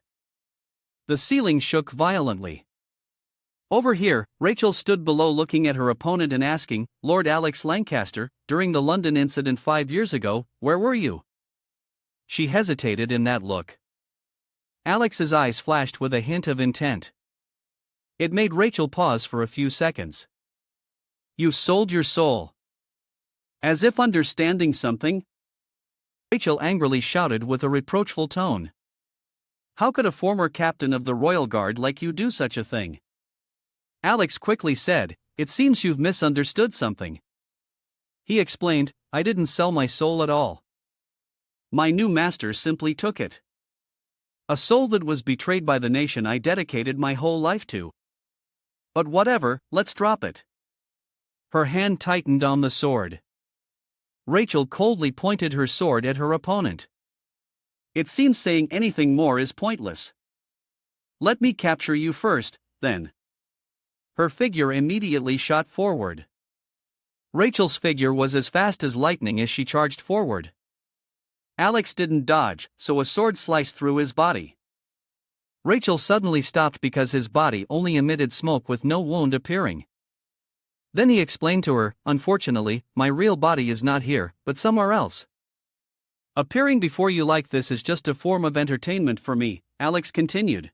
The ceiling shook violently. Over here, Rachel stood below looking at her opponent and asking, Lord Alex Lancaster, during the London incident 5 years ago, where were you? She hesitated in that look. Alex's eyes flashed with a hint of intent. It made Rachel pause for a few seconds. You sold your soul. As if understanding something, Rachel angrily shouted with a reproachful tone. How could a former captain of the Royal Guard like you do such a thing? Alex quickly said, It seems you've misunderstood something. He explained, I didn't sell my soul at all. My new master simply took it. A soul that was betrayed by the nation I dedicated my whole life to. But whatever, let's drop it. Her hand tightened on the sword. Rachel coldly pointed her sword at her opponent. It seems saying anything more is pointless. Let me capture you first, then. Her figure immediately shot forward. Rachel's figure was as fast as lightning as she charged forward. Alex didn't dodge, so a sword sliced through his body. Rachel suddenly stopped because his body only emitted smoke with no wound appearing. Then he explained to her, Unfortunately, my real body is not here, but somewhere else. Appearing before you like this is just a form of entertainment for me, Alex continued.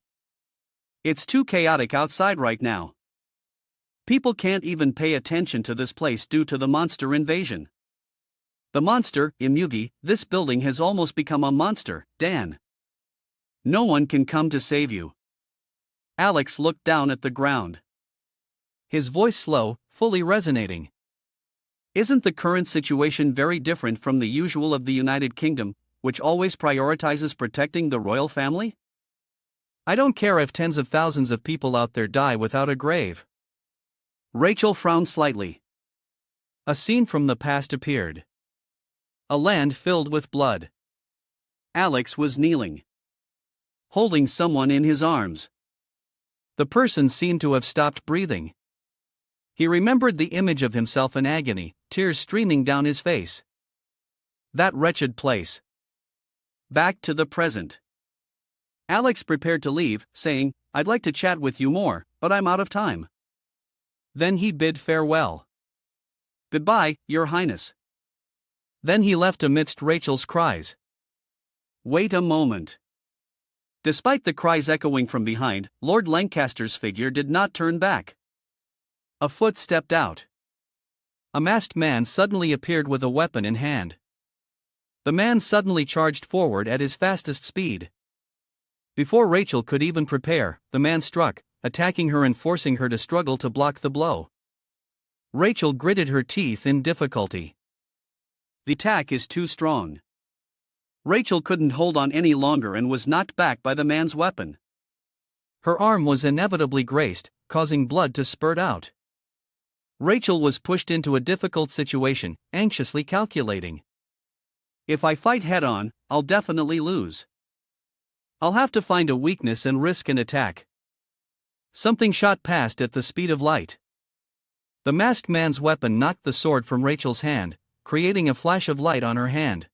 It's too chaotic outside right now. People can't even pay attention to this place due to the monster invasion. The monster, Imugi, this building has almost become a monster, Dan. No one can come to save you. Alex looked down at the ground. His voice slow, fully resonating. Isn't the current situation very different from the usual of the United Kingdom, which always prioritizes protecting the royal family? I don't care if tens of thousands of people out there die without a grave. Rachel frowned slightly. A scene from the past appeared. A land filled with blood. Alex was kneeling, holding someone in his arms. The person seemed to have stopped breathing. He remembered the image of himself in agony, tears streaming down his face. That wretched place. Back to the present. Alex prepared to leave, saying, "I'd like to chat with you more, but I'm out of time." Then he bid farewell. "Goodbye, Your Highness." Then he left amidst Rachel's cries. Wait a moment. Despite the cries echoing from behind, Lord Lancaster's figure did not turn back. A foot stepped out. A masked man suddenly appeared with a weapon in hand. The man suddenly charged forward at his fastest speed. Before Rachel could even prepare, the man struck, attacking her and forcing her to struggle to block the blow. Rachel gritted her teeth in difficulty. The attack is too strong. Rachel couldn't hold on any longer and was knocked back by the man's weapon. Her arm was inevitably grazed, causing blood to spurt out. Rachel was pushed into a difficult situation, anxiously calculating. If I fight head-on, I'll definitely lose. I'll have to find a weakness and risk an attack. Something shot past at the speed of light. The masked man's weapon knocked the sword from Rachel's hand, creating a flash of light on her hand.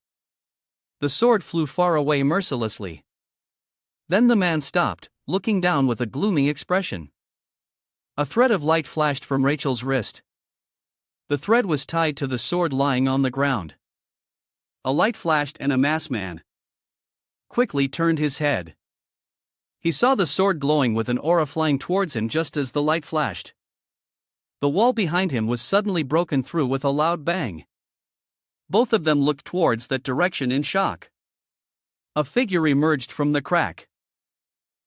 The sword flew far away mercilessly. Then the man stopped, looking down with a gloomy expression. A thread of light flashed from Rachel's wrist. The thread was tied to the sword lying on the ground. A light flashed and a masked man quickly turned his head. He saw the sword glowing with an aura flying towards him just as the light flashed. The wall behind him was suddenly broken through with a loud bang. Both of them looked towards that direction in shock. A figure emerged from the crack.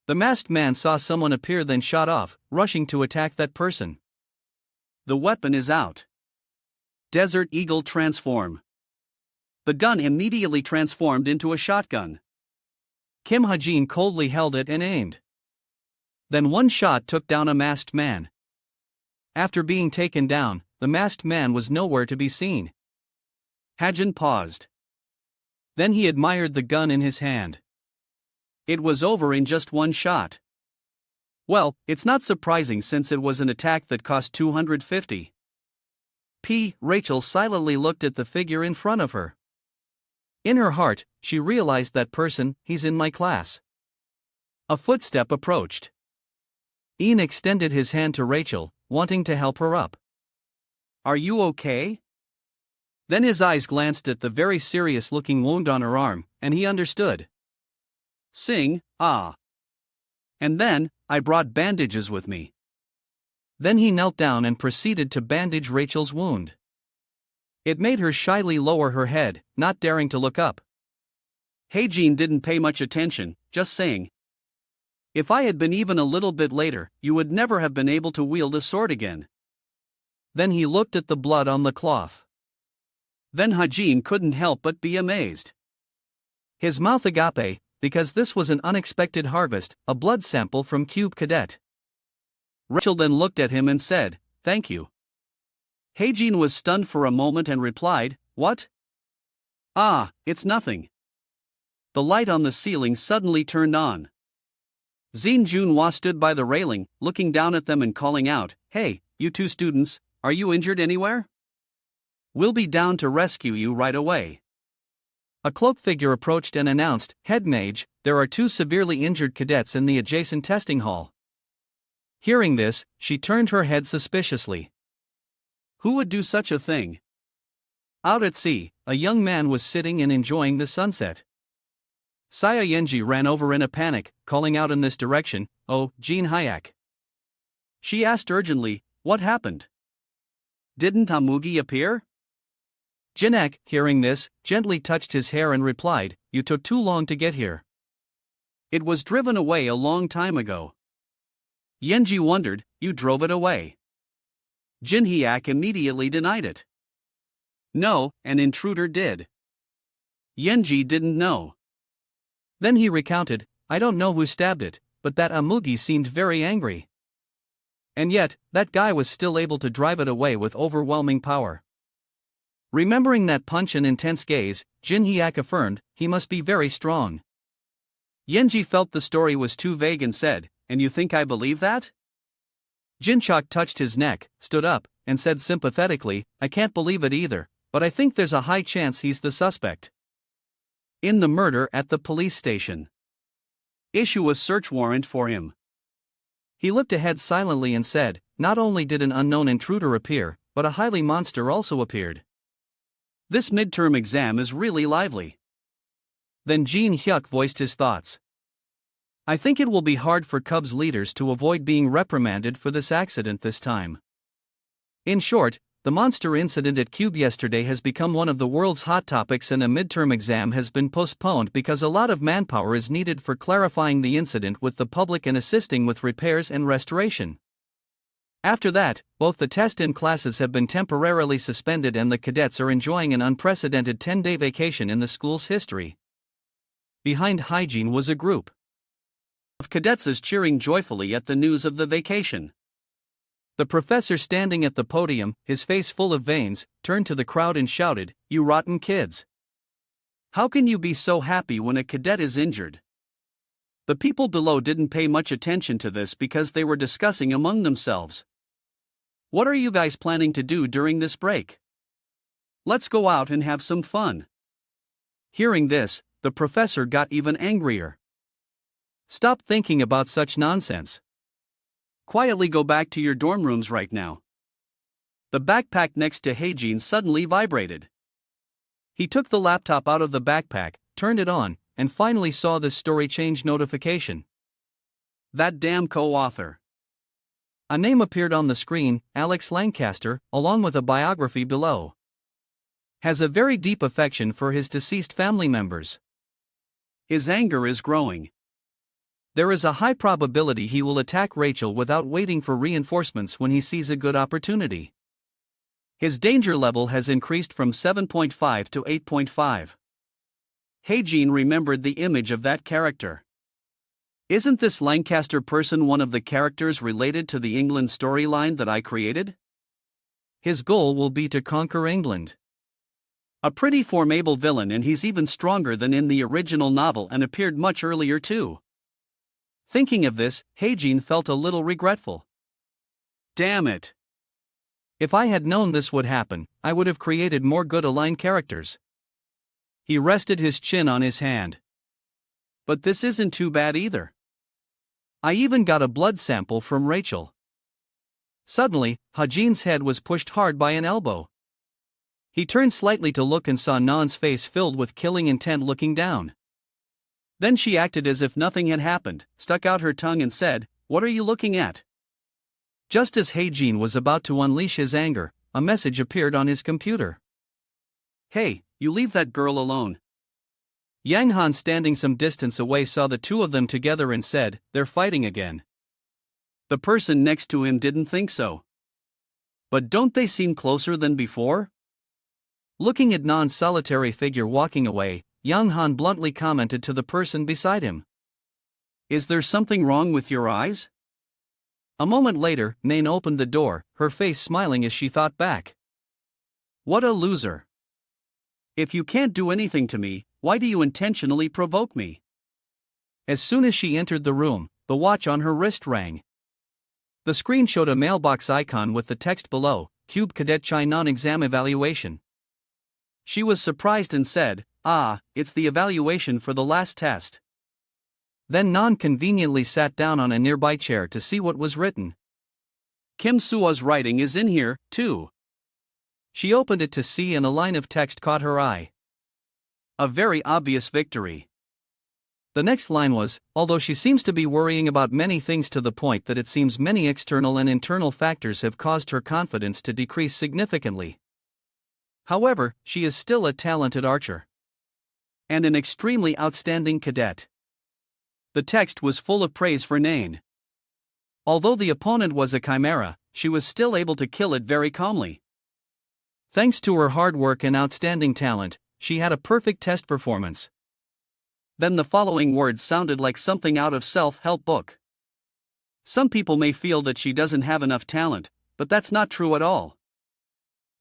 The masked man saw someone appear, then shot off, rushing to attack that person. The weapon is out. Desert Eagle transform. The gun immediately transformed into a shotgun. Kim Ha-jin coldly held it and aimed. Then one shot took down a masked man. After being taken down, the masked man was nowhere to be seen. Ha-jin paused. Then he admired the gun in his hand. It was over in just one shot. Well, it's not surprising since it was an attack that cost 250. Rachel silently looked at the figure in front of her. In her heart, she realized that person, he's in my class. A footstep approached. Ian extended his hand to Rachel, wanting to help her up. Are you okay? Then his eyes glanced at the very serious-looking wound on her arm, and he understood. Sing, ah. And then, I brought bandages with me. Then he knelt down and proceeded to bandage Rachel's wound. It made her shyly lower her head, not daring to look up. Ha-jin didn't pay much attention, just saying, "If I had been even a little bit later, you would never have been able to wield a sword again." Then he looked at the blood on the cloth. Then Ha-jin couldn't help but be amazed. His mouth agape, because this was an unexpected harvest, a blood sample from Cube Cadet. Rachel then looked at him and said, "Thank you." Ha-jin was stunned for a moment and replied, "What?" "Ah, it's nothing." The light on the ceiling suddenly turned on. Zin Junhua stood by the railing, looking down at them and calling out, "Hey, you two students, are you injured anywhere? We'll be down to rescue you right away." A cloaked figure approached and announced, "Head mage, there are 2 severely injured cadets in the adjacent testing hall." Hearing this, she turned her head suspiciously. Who would do such a thing? Out at sea, a young man was sitting and enjoying the sunset. Saya Yenji ran over in a panic, calling out in this direction, "Oh, Jean Hayak." She asked urgently, "What happened? Didn't Hamugi appear?" Jinek, hearing this, gently touched his hair and replied, "You took too long to get here." It was driven away a long time ago. Yenji wondered, you drove it away? Jinhyak immediately denied it. No, an intruder did. Yenji didn't know. Then he recounted, I don't know who stabbed it, but that Amugi seemed very angry. And yet, that guy was still able to drive it away with overwhelming power. Remembering that punch and intense gaze, Jinhyak affirmed, he must be very strong. Yenji felt the story was too vague and said, and you think I believe that? Jinchok touched his neck, stood up, and said sympathetically, I can't believe it either, but I think there's a high chance he's the suspect. In the murder at the police station. Issue a search warrant for him. He looked ahead silently and said, not only did an unknown intruder appear, but a highly monster also appeared. This midterm exam is really lively. Then Jin Hyuk voiced his thoughts. I think it will be hard for Cubs leaders to avoid being reprimanded for this accident this time. In short, the monster incident at Cube yesterday has become one of the world's hot topics, and a midterm exam has been postponed because a lot of manpower is needed for clarifying the incident with the public and assisting with repairs and restoration. After that, both the test and classes have been temporarily suspended and the cadets are enjoying an unprecedented 10-day vacation in the school's history. Behind hygiene was a group of cadets cheering joyfully at the news of the vacation. The professor, standing at the podium, his face full of veins, turned to the crowd and shouted, "You rotten kids! How can you be so happy when a cadet is injured?" The people below didn't pay much attention to this because they were discussing among themselves. What are you guys planning to do during this break? Let's go out and have some fun. Hearing this, the professor got even angrier. Stop thinking about such nonsense. Quietly go back to your dorm rooms right now. The backpack next to Heijin suddenly vibrated. He took the laptop out of the backpack, turned it on, and finally saw this story change notification. That damn co-author. A name appeared on the screen, Alex Lancaster, along with a biography below. Has a very deep affection for his deceased family members. His anger is growing. There is a high probability he will attack Rachel without waiting for reinforcements when he sees a good opportunity. His danger level has increased from 7.5 to 8.5. Heijin remembered the image of that character. Isn't this Lancaster person one of the characters related to the England storyline that I created? His goal will be to conquer England. A pretty formidable villain, and he's even stronger than in the original novel and appeared much earlier too. Thinking of this, Heijin felt a little regretful. Damn it. If I had known this would happen, I would have created more good aligned characters. He rested his chin on his hand. But this isn't too bad either. I even got a blood sample from Rachel. Suddenly, Hajin's head was pushed hard by an elbow. He turned slightly to look and saw Nan's face filled with killing intent looking down. Then she acted as if nothing had happened, stuck out her tongue and said, "What are you looking at?" Just as Heijin was about to unleash his anger, a message appeared on his computer. "Hey, you leave that girl alone." Yang Han, standing some distance away, saw the two of them together and said, "They're fighting again." The person next to him didn't think so. But don't they seem closer than before? Looking at Nan's solitary figure walking away, Yang Han bluntly commented to the person beside him. "Is there something wrong with your eyes?" A moment later, Nain opened the door, her face smiling as she thought back. What a loser. If you can't do anything to me, why do you intentionally provoke me? As soon as she entered the room, the watch on her wrist rang. The screen showed a mailbox icon with the text below, Cube Cadet Chai Non-Exam Evaluation. She was surprised and said, "Ah, it's the evaluation for the last test." Then Nan conveniently sat down on a nearby chair to see what was written. Kim Sua's writing is in here, too. She opened it to see, and a line of text caught her eye. A very obvious victory. The next line was, although she seems to be worrying about many things to the point that it seems many external and internal factors have caused her confidence to decrease significantly. However, she is still a talented archer. And an extremely outstanding cadet. The text was full of praise for Nain. Although the opponent was a chimera, she was still able to kill it very calmly. Thanks to her hard work and outstanding talent, she had a perfect test performance. Then the following words sounded like something out of self-help book. Some people may feel that she doesn't have enough talent, but that's not true at all.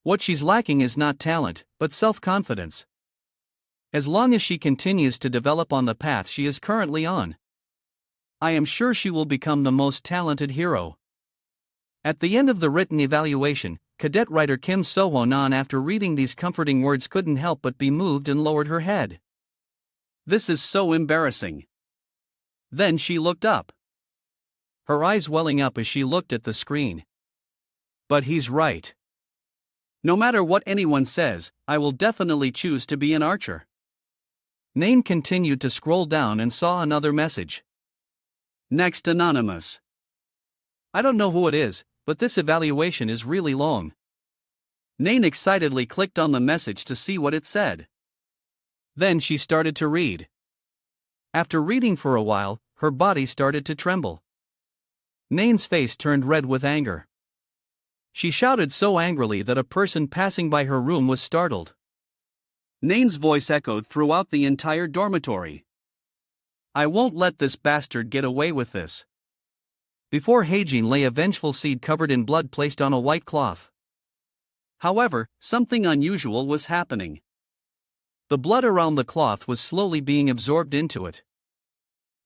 What she's lacking is not talent, but self-confidence. As long as she continues to develop on the path she is currently on, I am sure she will become the most talented hero. At the end of the written evaluation, cadet writer Kim So-won, after reading these comforting words, couldn't help but be moved and lowered her head. This is so embarrassing. Then she looked up, her eyes welling up as she looked at the screen. But he's right. No matter what anyone says, I will definitely choose to be an archer. Nain continued to scroll down and saw another message. Next, anonymous. I don't know who it is, but this evaluation is really long. Nain excitedly clicked on the message to see what it said. Then she started to read. After reading for a while, her body started to tremble. Nain's face turned red with anger. She shouted so angrily that a person passing by her room was startled. Nain's voice echoed throughout the entire dormitory. I won't let this bastard get away with this. Before Heijin lay a vengeful seed covered in blood placed on a white cloth. However, something unusual was happening. The blood around the cloth was slowly being absorbed into it.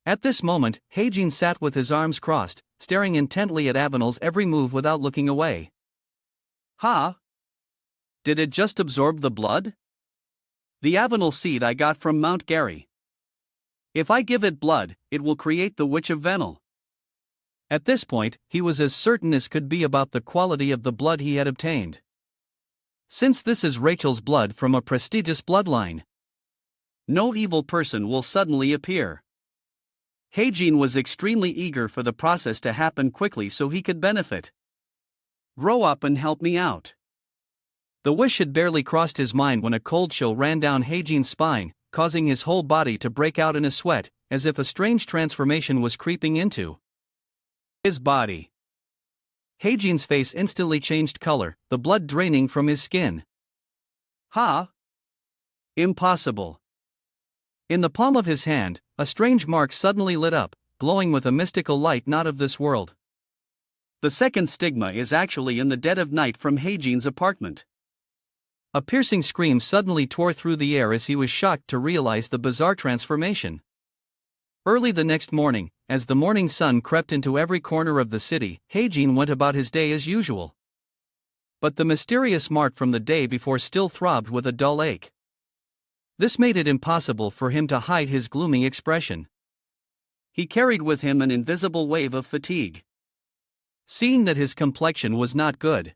At this moment, Heijin sat with his arms crossed, staring intently at Avenel's every move without looking away. Huh? Did it just absorb the blood? The Avenel seed I got from Mount Gary. If I give it blood, it will create the Witch of Venel. At this point, he was as certain as could be about the quality of the blood he had obtained. Since this is Rachel's blood from a prestigious bloodline, no evil person will suddenly appear. Heijin was extremely eager for the process to happen quickly so he could benefit. Grow up and help me out. The wish had barely crossed his mind when a cold chill ran down Heijin's spine, causing his whole body to break out in a sweat, as if a strange transformation was creeping into his body. Heijin's face instantly changed color, the blood draining from his skin. Ha! Impossible. In the palm of his hand, a strange mark suddenly lit up, glowing with a mystical light not of this world. The second stigma is actually in the dead of night from Heijin's apartment. A piercing scream suddenly tore through the air as he was shocked to realize the bizarre transformation. Early the next morning, as the morning sun crept into every corner of the city, Heijin went about his day as usual. But the mysterious mark from the day before still throbbed with a dull ache. This made it impossible for him to hide his gloomy expression. He carried with him an invisible wave of fatigue. Seeing that his complexion was not good,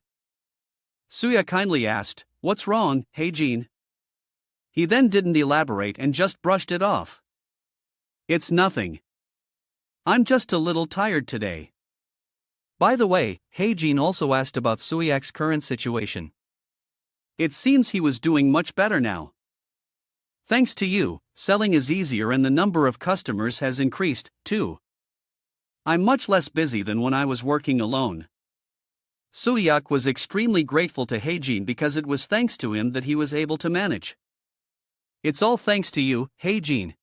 Suya kindly asked, "What's wrong, Heijin?" He then didn't elaborate and just brushed it off. "It's nothing. I'm just a little tired today." By the way, Heijin also asked about Suyak's current situation. It seems he was doing much better now. Thanks to you, selling is easier and the number of customers has increased, too. I'm much less busy than when I was working alone. Suyak was extremely grateful to Heijin because it was thanks to him that he was able to manage. It's all thanks to you, Heijin.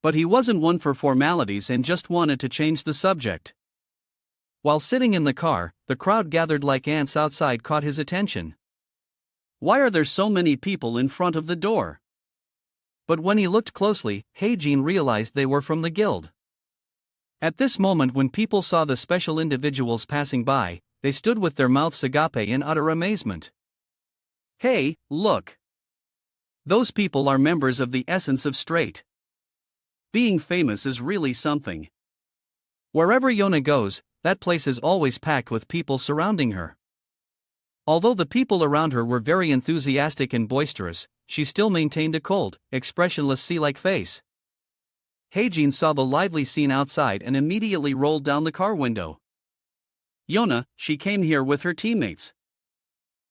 But he wasn't one for formalities and just wanted to change the subject. While sitting in the car, the crowd gathered like ants outside caught his attention. Why are there so many people in front of the door? But when he looked closely, Heijin realized they were from the guild. At this moment, when people saw the special individuals passing by, they stood with their mouths agape in utter amazement. Hey, look! Those people are members of the Essence of Straight. Being famous is really something. Wherever Yona goes, that place is always packed with people surrounding her. Although the people around her were very enthusiastic and boisterous, she still maintained a cold, expressionless sea-like face. Heijin saw the lively scene outside and immediately rolled down the car window. Yona, she came here with her teammates.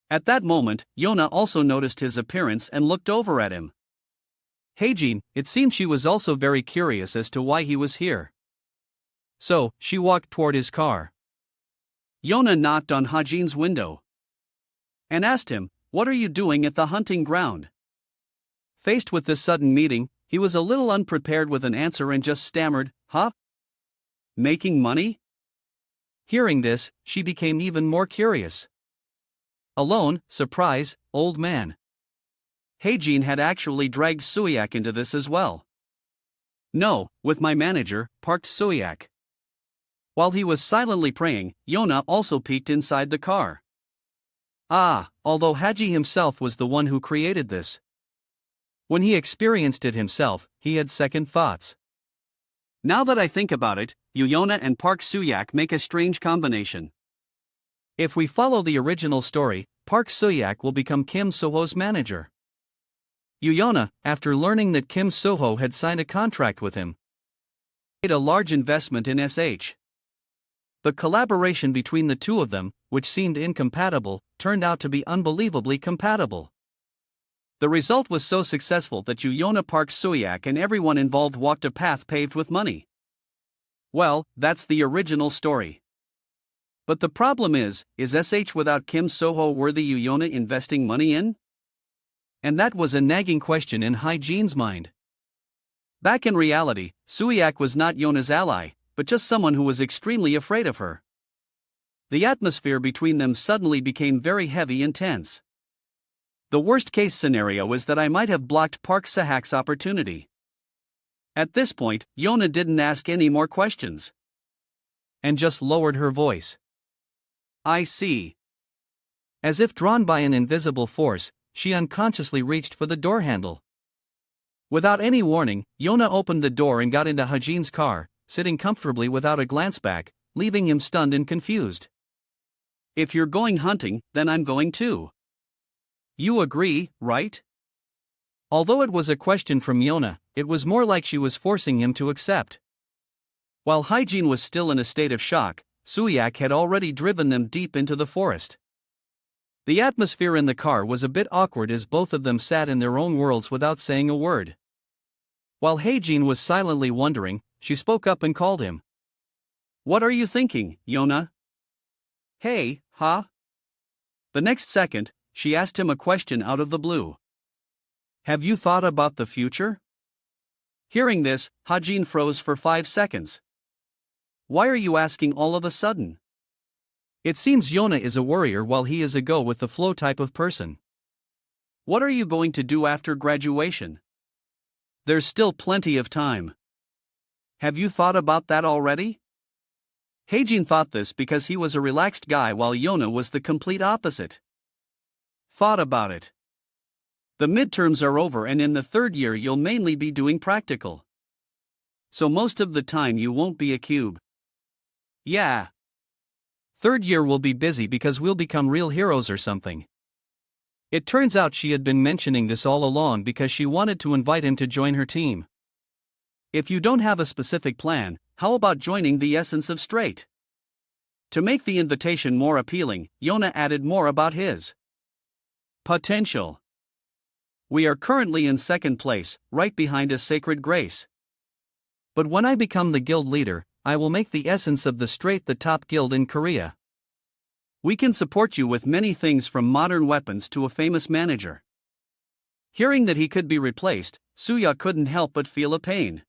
At that moment, Yona also noticed his appearance and looked over at him. Heijin, it seemed she was also very curious as to why he was here. So, she walked toward his car. Yona knocked on Hajin's window and asked him, "What are you doing at the hunting ground?" Faced with this sudden meeting, he was a little unprepared with an answer and just stammered, "Huh? Making money?" Hearing this, she became even more curious. Alone, surprise, old man. Heijin had actually dragged Suyak into this as well. "No, with my manager," parked Suyak. While he was silently praying, Yona also peeked inside the car. Although Haji himself was the one who created this. When he experienced it himself, he had second thoughts. Now that I think about it, Yona and Park Suyak make a strange combination. If we follow the original story, Park Suyak will become Kim Soho's manager. Yona, after learning that Kim Soho had signed a contract with him, made a large investment in SH. The collaboration between the two of them, which seemed incompatible, turned out to be unbelievably compatible. The result was so successful that Yona, Park Suyak and everyone involved walked a path paved with money. Well, that's the original story. But the problem is SH without Kim Soho worthy Yona investing money in? And that was a nagging question in Haijin's mind. Back in reality, Suyak was not Yona's ally, but just someone who was extremely afraid of her. The atmosphere between them suddenly became very heavy and tense. The worst-case scenario is that I might have blocked Park Sahak's opportunity. At this point, Yona didn't ask any more questions. And just lowered her voice. "I see." As if drawn by an invisible force, she unconsciously reached for the door handle. Without any warning, Yona opened the door and got into Hajin's car, sitting comfortably without a glance back, leaving him stunned and confused. "If you're going hunting, then I'm going too. You agree, right?" Although it was a question from Yona, it was more like she was forcing him to accept. While Haijin was still in a state of shock, Suyak had already driven them deep into the forest. The atmosphere in the car was a bit awkward as both of them sat in their own worlds without saying a word. While Heijin was silently wondering, she spoke up and called him. "What are you thinking, Yona?" "Hey, huh?" The next second, she asked him a question out of the blue. "Have you thought about the future?" Hearing this, Hajin froze for 5 seconds. "Why are you asking all of a sudden?" It seems Yona is a worrier while he is a go-with-the-flow type of person. "What are you going to do after graduation? There's still plenty of time. Have you thought about that already?" Heijin thought this because he was a relaxed guy while Yona was the complete opposite. "Thought about it. The midterms are over and in the third year you'll mainly be doing practical. So most of the time you won't be a cube." "Yeah. Third year will be busy because we'll become real heroes or something." It turns out she had been mentioning this all along because she wanted to invite him to join her team. If you don't have a specific plan, how about joining the essence of straight? To make the invitation more appealing, Yona added more about his potential. "We are currently in second place, right behind a sacred grace. But when I become the guild leader, I will make the essence of the straight the top guild in Korea. We can support you with many things from modern weapons to a famous manager." Hearing that he could be replaced, Suya couldn't help but feel a pain.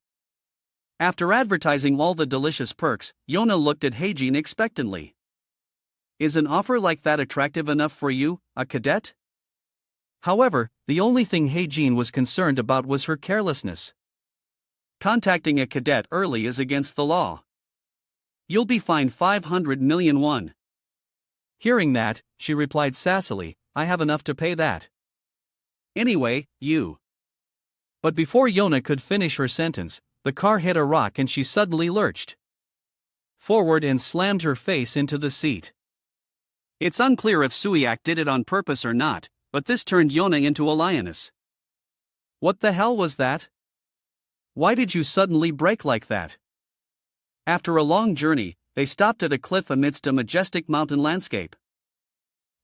After advertising all the delicious perks, Yona looked at Heijin expectantly. "Is an offer like that attractive enough for you, a cadet?" However, the only thing Heijin was concerned about was her carelessness. Contacting a cadet early is against the law. You'll be fined 500 million won. Hearing that, she replied sassily, "I have enough to pay that. Anyway, you." But before Yona could finish her sentence, the car hit a rock and she suddenly lurched forward and slammed her face into the seat. It's unclear if Suyak did it on purpose or not, but this turned Yona into a lioness. "What the hell was that? Why did you suddenly brake like that?" After a long journey, they stopped at a cliff amidst a majestic mountain landscape.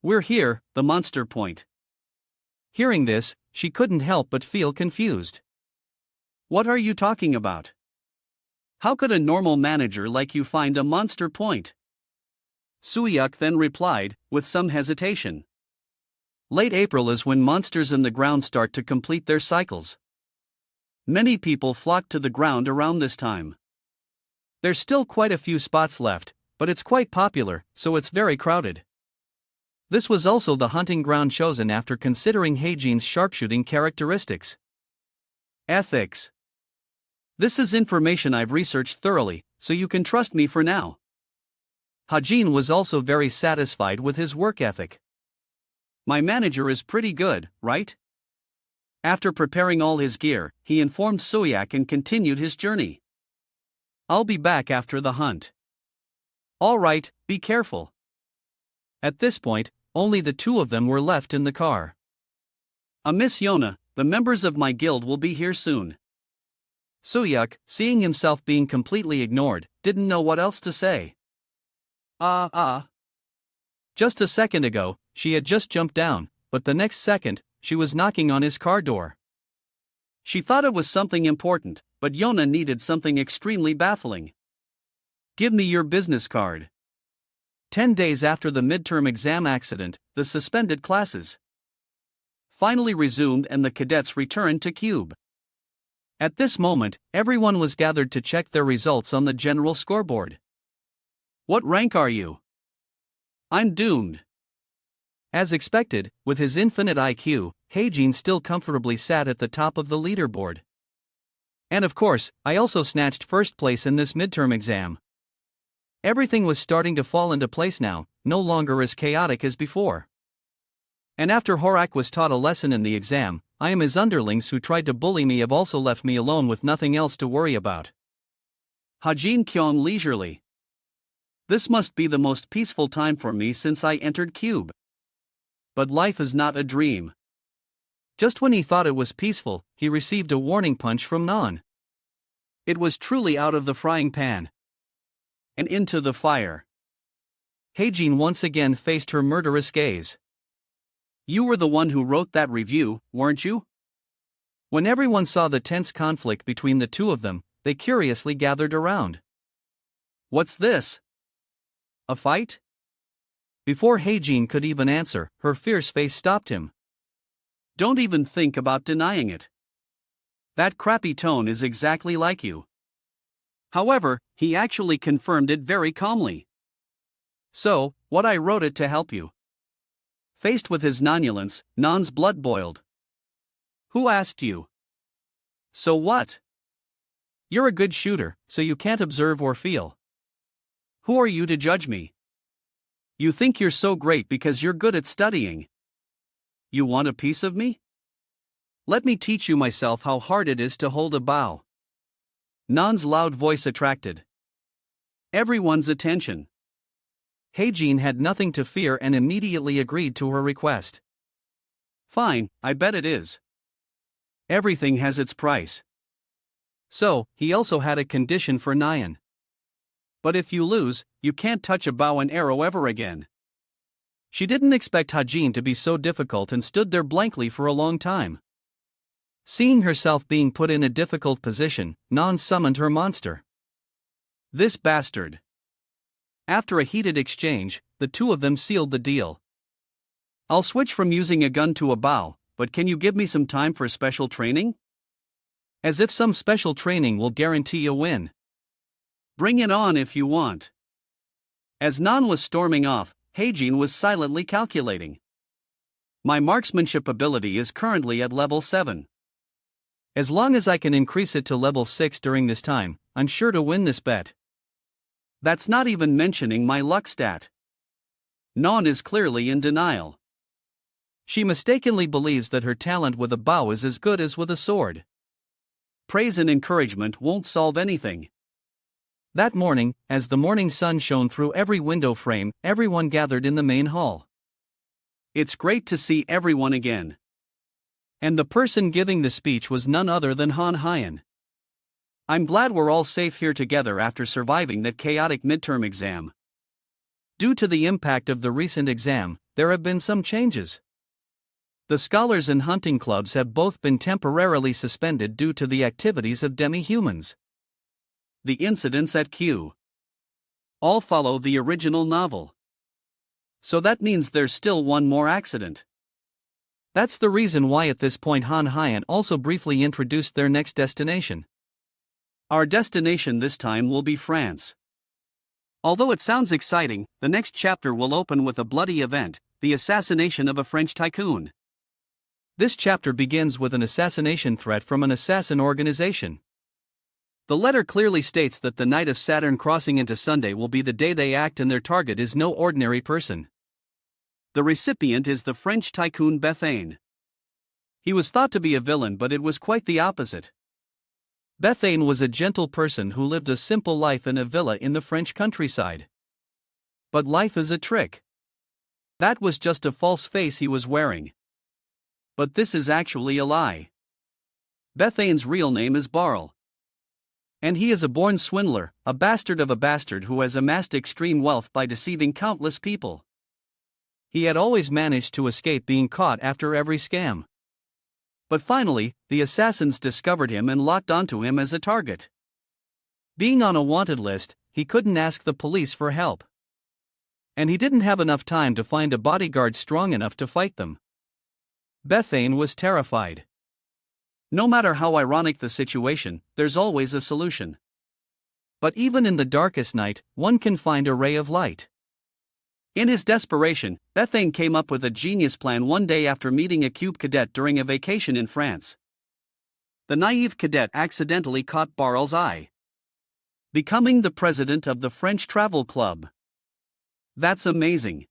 "We're here, the monster point." Hearing this, she couldn't help but feel confused. What are you talking about? How could a normal manager like you find a monster point? Suyuk then replied, with some hesitation. Late April is when monsters in the ground start to complete their cycles. Many people flock to the ground around this time. There's still quite a few spots left, but it's quite popular, so it's very crowded. This was also the hunting ground chosen after considering Heijin's sharpshooting characteristics. Ethics. This is information I've researched thoroughly, so you can trust me for now. Hajin was also very satisfied with his work ethic. My manager is pretty good, right? After preparing all his gear, he informed Soyak and continued his journey. I'll be back after the hunt. All right, be careful. At this point, only the two of them were left in the car. Miss Yona, the members of my guild will be here soon. Soyak, seeing himself being completely ignored, didn't know what else to say. Just a second ago, she had just jumped down, but the next second, she was knocking on his car door. She thought it was something important, but Yona needed something extremely baffling. Give me your business card. 10 days after the midterm exam accident, the suspended classes finally resumed and the cadets returned to Cube. At this moment, everyone was gathered to check their results on the general scoreboard. What rank are you? I'm doomed. As expected, with his infinite IQ, Heijin still comfortably sat at the top of the leaderboard. And of course, I also snatched first place in this midterm exam. Everything was starting to fall into place now, no longer as chaotic as before. And after Horak was taught a lesson in the exam, I am his underlings who tried to bully me have also left me alone with nothing else to worry about. Hajin Kyong leisurely. This must be the most peaceful time for me since I entered Cube. But life is not a dream. Just when he thought it was peaceful, he received a warning punch from Nan. It was truly out of the frying pan and into the fire. Heijin once again faced her murderous gaze. You were the one who wrote that review, weren't you? When everyone saw the tense conflict between the two of them, they curiously gathered around. What's this? A fight? Before Heijin could even answer, her fierce face stopped him. Don't even think about denying it. That crappy tone is exactly like you. However, he actually confirmed it very calmly. So, what I wrote it to help you. Faced with his nonulence, Nan's blood boiled. Who asked you? So what? You're a good shooter, so you can't observe or feel. Who are you to judge me? You think you're so great because you're good at studying. You want a piece of me? Let me teach you myself how hard it is to hold a bow. Nan's loud voice attracted everyone's attention. Heijin had nothing to fear and immediately agreed to her request. Fine, I bet it is. Everything has its price. So, he also had a condition for Nyan. But if you lose, you can't touch a bow and arrow ever again. She didn't expect Hajin to be so difficult and stood there blankly for a long time. Seeing herself being put in a difficult position, Nan summoned her monster. This bastard. After a heated exchange, the two of them sealed the deal. I'll switch from using a gun to a bow, but can you give me some time for special training? As if some special training will guarantee a win. Bring it on if you want. As Nan was storming off, Heijin was silently calculating. My marksmanship ability is currently at level 7. As long as I can increase it to level 6 during this time, I'm sure to win this bet. That's not even mentioning my luck stat. Nan is clearly in denial. She mistakenly believes that her talent with a bow is as good as with a sword. Praise and encouragement won't solve anything. That morning, as the morning sun shone through every window frame, everyone gathered in the main hall. It's great to see everyone again. And the person giving the speech was none other than Han Hyan. I'm glad we're all safe here together after surviving that chaotic midterm exam. Due to the impact of the recent exam, there have been some changes. The scholars and hunting clubs have both been temporarily suspended due to the activities of demi-humans. The incidents at Q all follow the original novel. So that means there's still one more accident. That's the reason why at this point Han Hyan also briefly introduced their next destination. Our destination this time will be France. Although it sounds exciting, the next chapter will open with a bloody event, the assassination of a French tycoon. This chapter begins with an assassination threat from an assassin organization. The letter clearly states that the night of Saturn crossing into Sunday will be the day they act, and their target is no ordinary person. The recipient is the French tycoon Bethane. He was thought to be a villain, but it was quite the opposite. Bethane was a gentle person who lived a simple life in a villa in the French countryside. But life is a trick. That was just a false face he was wearing. But this is actually a lie. Bethane's real name is Barl. And he is a born swindler, a bastard of a bastard who has amassed extreme wealth by deceiving countless people. He had always managed to escape being caught after every scam. But finally, the assassins discovered him and locked onto him as a target. Being on a wanted list, he couldn't ask the police for help. And he didn't have enough time to find a bodyguard strong enough to fight them. Bethane was terrified. No matter how ironic the situation, there's always a solution. But even in the darkest night, one can find a ray of light. In his desperation, Bethane came up with a genius plan one day after meeting a cube cadet during a vacation in France. The naive cadet accidentally caught Barl's eye, becoming the president of the French Travel Club. That's amazing.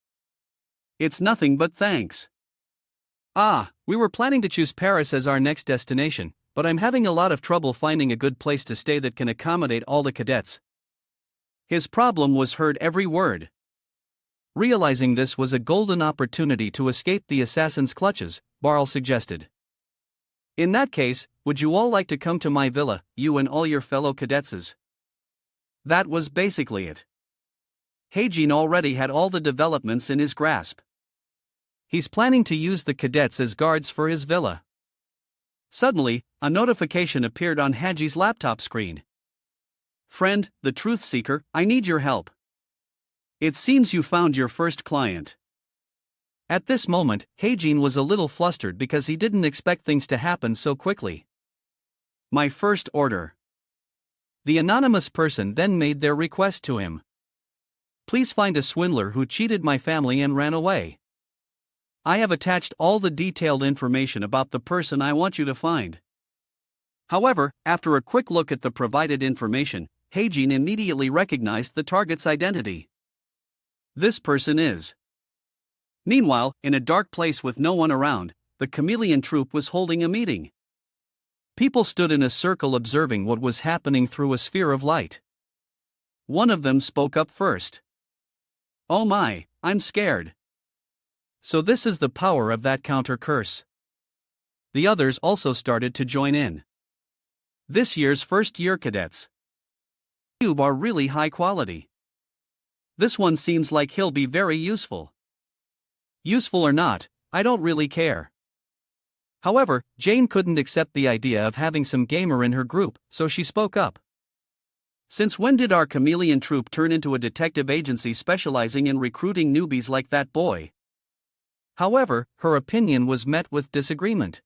It's nothing but thanks. We were planning to choose Paris as our next destination, but I'm having a lot of trouble finding a good place to stay that can accommodate all the cadets. His problem was heard every word. Realizing this was a golden opportunity to escape the assassin's clutches, Barl suggested. In that case, would you all like to come to my villa, you and all your fellow cadetses? That was basically it. Heijin already had all the developments in his grasp. He's planning to use the cadets as guards for his villa. Suddenly, a notification appeared on Haji's laptop screen. Friend, the truth seeker, I need your help. It seems you found your first client. At this moment, Heijin was a little flustered because he didn't expect things to happen so quickly. My first order. The anonymous person then made their request to him. Please find a swindler who cheated my family and ran away. I have attached all the detailed information about the person I want you to find. However, after a quick look at the provided information, Heijin immediately recognized the target's identity. This person is. Meanwhile, in a dark place with no one around, the chameleon troupe was holding a meeting. People stood in a circle observing what was happening through a sphere of light. One of them spoke up first. Oh my, I'm scared. So this is the power of that counter curse. The others also started to join in. This year's first-year cadets are really high quality. This one seems like he'll be very useful. Useful or not, I don't really care. However, Jane couldn't accept the idea of having some gamer in her group, so she spoke up. Since when did our chameleon troupe turn into a detective agency specializing in recruiting newbies like that boy? However, her opinion was met with disagreement.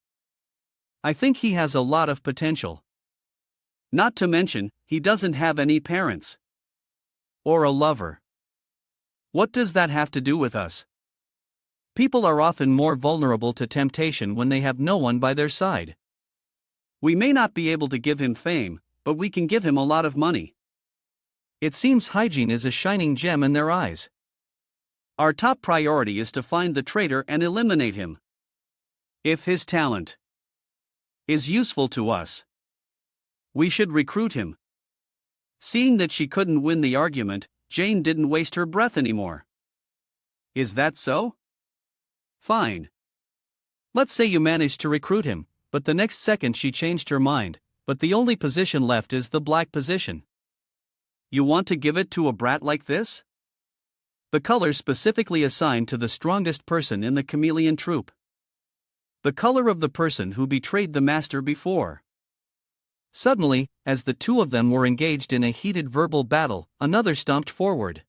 I think he has a lot of potential. Not to mention, he doesn't have any parents. Or a lover. What does that have to do with us? People are often more vulnerable to temptation when they have no one by their side. We may not be able to give him fame, but we can give him a lot of money. It seems hygiene is a shining gem in their eyes. Our top priority is to find the traitor and eliminate him. If his talent is useful to us, we should recruit him. Seeing that she couldn't win the argument, Jane didn't waste her breath anymore. Is that so? Fine. Let's say you managed to recruit him, but the next second she changed her mind, but the only position left is the black position. You want to give it to a brat like this? The colors specifically assigned to the strongest person in the chameleon troupe. The color of the person who betrayed the master before. Suddenly, as the two of them were engaged in a heated verbal battle, another stomped forward.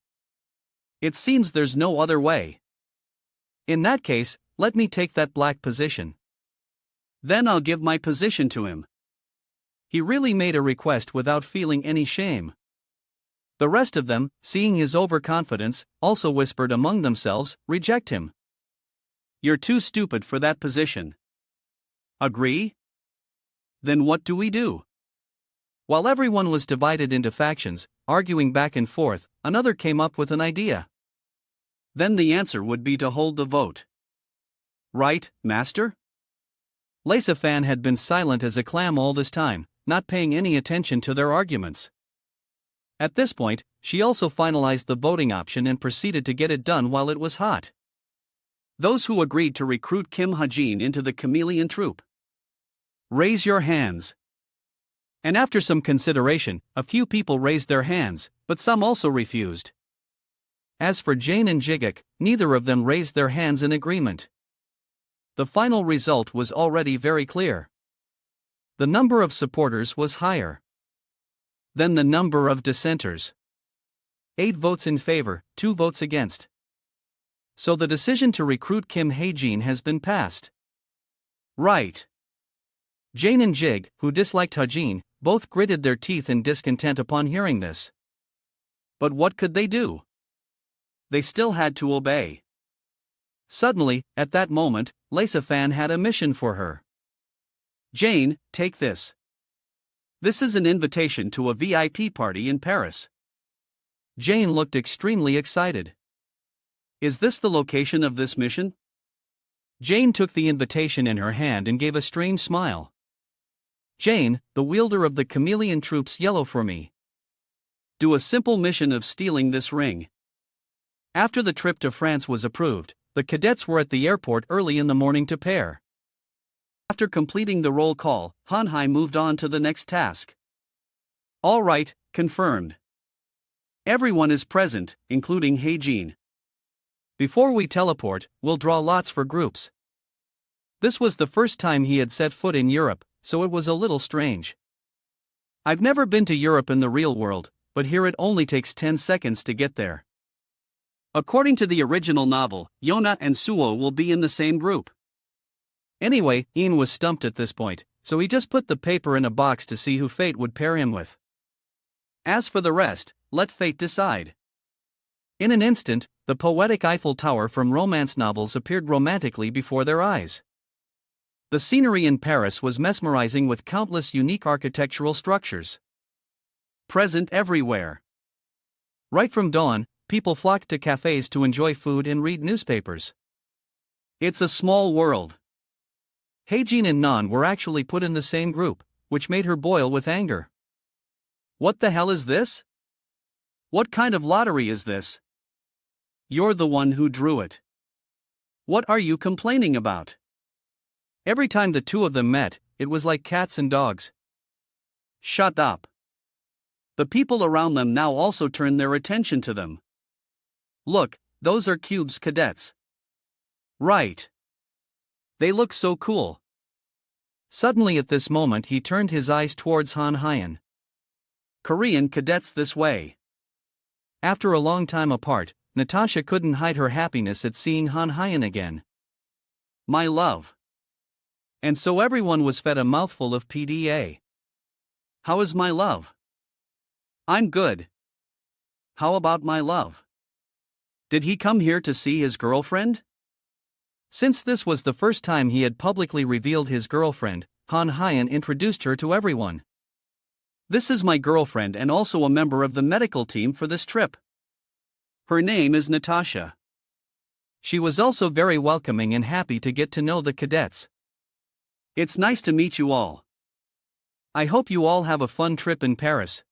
It seems there's no other way. In that case, let me take that black position. Then I'll give my position to him. He really made a request without feeling any shame. The rest of them, seeing his overconfidence, also whispered among themselves, reject him. You're too stupid for that position. Agree? Then what do we do? While everyone was divided into factions, arguing back and forth, another came up with an idea. Then the answer would be to hold the vote. Right, master? Laissez-Fan had been silent as a clam all this time, not paying any attention to their arguments. At this point, she also finalized the voting option and proceeded to get it done while it was hot. Those who agreed to recruit Kim Ha-jin into the chameleon troupe. Raise your hands. And after some consideration, a few people raised their hands, but some also refused. As for Jane and Jigok, neither of them raised their hands in agreement. The final result was already very clear. The number of supporters was higher than the number of dissenters. 8 votes in favor, 2 votes against. So the decision to recruit Kim Ha-jin has been passed. Right. Jane and Jig, who disliked Ha-jin, both gritted their teeth in discontent upon hearing this. But what could they do? They still had to obey. Suddenly, at that moment, Laissez-Fan had a mission for her. Jane, take this. This is an invitation to a VIP party in Paris. Jane looked extremely excited. Is this the location of this mission? Jane took the invitation in her hand and gave a strange smile. Jane, the wielder of the chameleon troops, yellow for me. Do a simple mission of stealing this ring. After the trip to France was approved, the cadets were at the airport early in the morning to pair. After completing the roll call, Han-hai moved on to the next task. All right, confirmed. Everyone is present, including Ha-jin. Before we teleport, we'll draw lots for groups. This was the first time he had set foot in Europe, so it was a little strange. I've never been to Europe in the real world, but here it only takes 10 seconds to get there. According to the original novel, Yona and Suo will be in the same group. Anyway, Ian was stumped at this point, so he just put the paper in a box to see who fate would pair him with. As for the rest, let fate decide. In an instant, the poetic Eiffel Tower from romance novels appeared romantically before their eyes. The scenery in Paris was mesmerizing with countless unique architectural structures present everywhere. Right from dawn, people flocked to cafes to enjoy food and read newspapers. It's a small world. Ha-jin and Nan were actually put in the same group, which made her boil with anger. What the hell is this? What kind of lottery is this? You're the one who drew it. What are you complaining about? Every time the two of them met, it was like cats and dogs. Shut up. The people around them now also turned their attention to them. Look, those are Cube's cadets. Right. They look so cool. Suddenly at this moment he turned his eyes towards Han-hyen. Korean cadets this way. After a long time apart, Natasha couldn't hide her happiness at seeing Han-hyen again. My love. And so everyone was fed a mouthful of PDA. How is my love? I'm good. How about my love? Did he come here to see his girlfriend? Since this was the first time he had publicly revealed his girlfriend, Han-hyen introduced her to everyone. This is my girlfriend and also a member of the medical team for this trip. Her name is Natasha. She was also very welcoming and happy to get to know the cadets. It's nice to meet you all. I hope you all have a fun trip in Paris.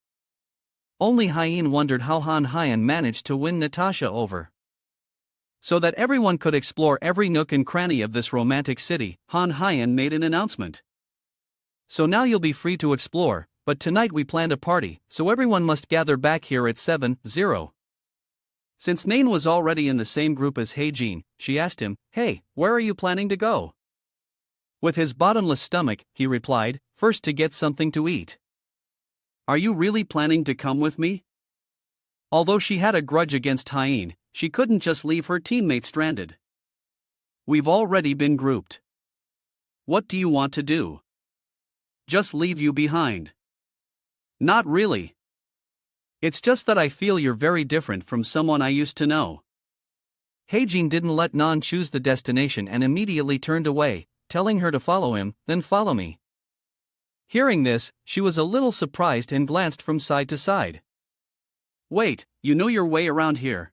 Only Hyen wondered how Han-hyen managed to win Natasha over. So that everyone could explore every nook and cranny of this romantic city, Han-hyen made an announcement. So now you'll be free to explore, but tonight we planned a party, so everyone must gather back here at 7:00. Since Nain was already in the same group as Ha-jin, she asked him, "Hey, where are you planning to go?" With his bottomless stomach, he replied, first to get something to eat. Are you really planning to come with me? Although she had a grudge against Hyene, she couldn't just leave her teammate stranded. We've already been grouped. What do you want to do? Just leave you behind. Not really. It's just that I feel you're very different from someone I used to know. Heijin didn't let Nan choose the destination and immediately turned away, telling her to follow him, then follow me. Hearing this, she was a little surprised and glanced from side to side. Wait, you know your way around here.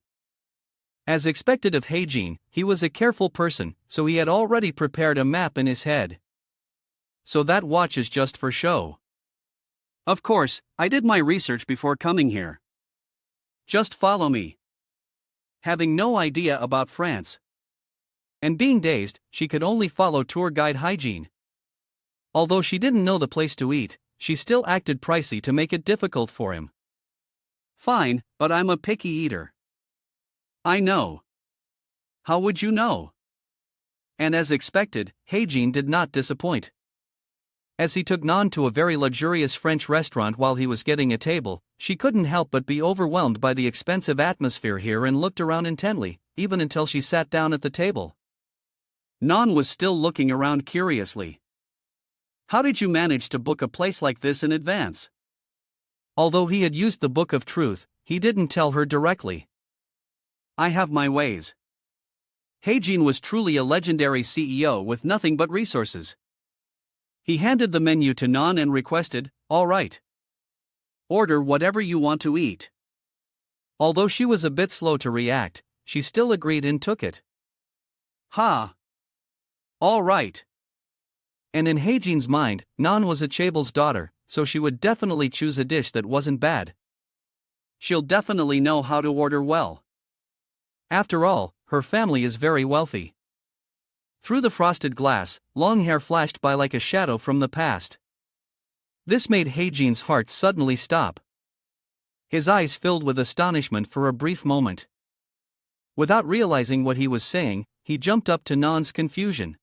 As expected of Heijin, he was a careful person, so he had already prepared a map in his head. So that watch is just for show. Of course, I did my research before coming here. Just follow me. Having no idea about France and being dazed, she could only follow tour guide Hygiene. Although she didn't know the place to eat, she still acted pricey to make it difficult for him. Fine, but I'm a picky eater. I know. How would you know? And as expected, Heijin did not disappoint. As he took Nan to a very luxurious French restaurant while he was getting a table, she couldn't help but be overwhelmed by the expensive atmosphere here and looked around intently, even until she sat down at the table. Nan was still looking around curiously. How did you manage to book a place like this in advance? Although he had used the Book of Truth, he didn't tell her directly. I have my ways. Heijin was truly a legendary CEO with nothing but resources. He handed the menu to Nan and requested, all right. Order whatever you want to eat. Although she was a bit slow to react, she still agreed and took it. Ha! All right. And in Heijin's mind, Nan was a chaeble's daughter, so she would definitely choose a dish that wasn't bad. She'll definitely know how to order well. After all, her family is very wealthy. Through the frosted glass, long hair flashed by like a shadow from the past. This made Heijin's heart suddenly stop. His eyes filled with astonishment for a brief moment. Without realizing what he was saying, he jumped up to Nan's confusion.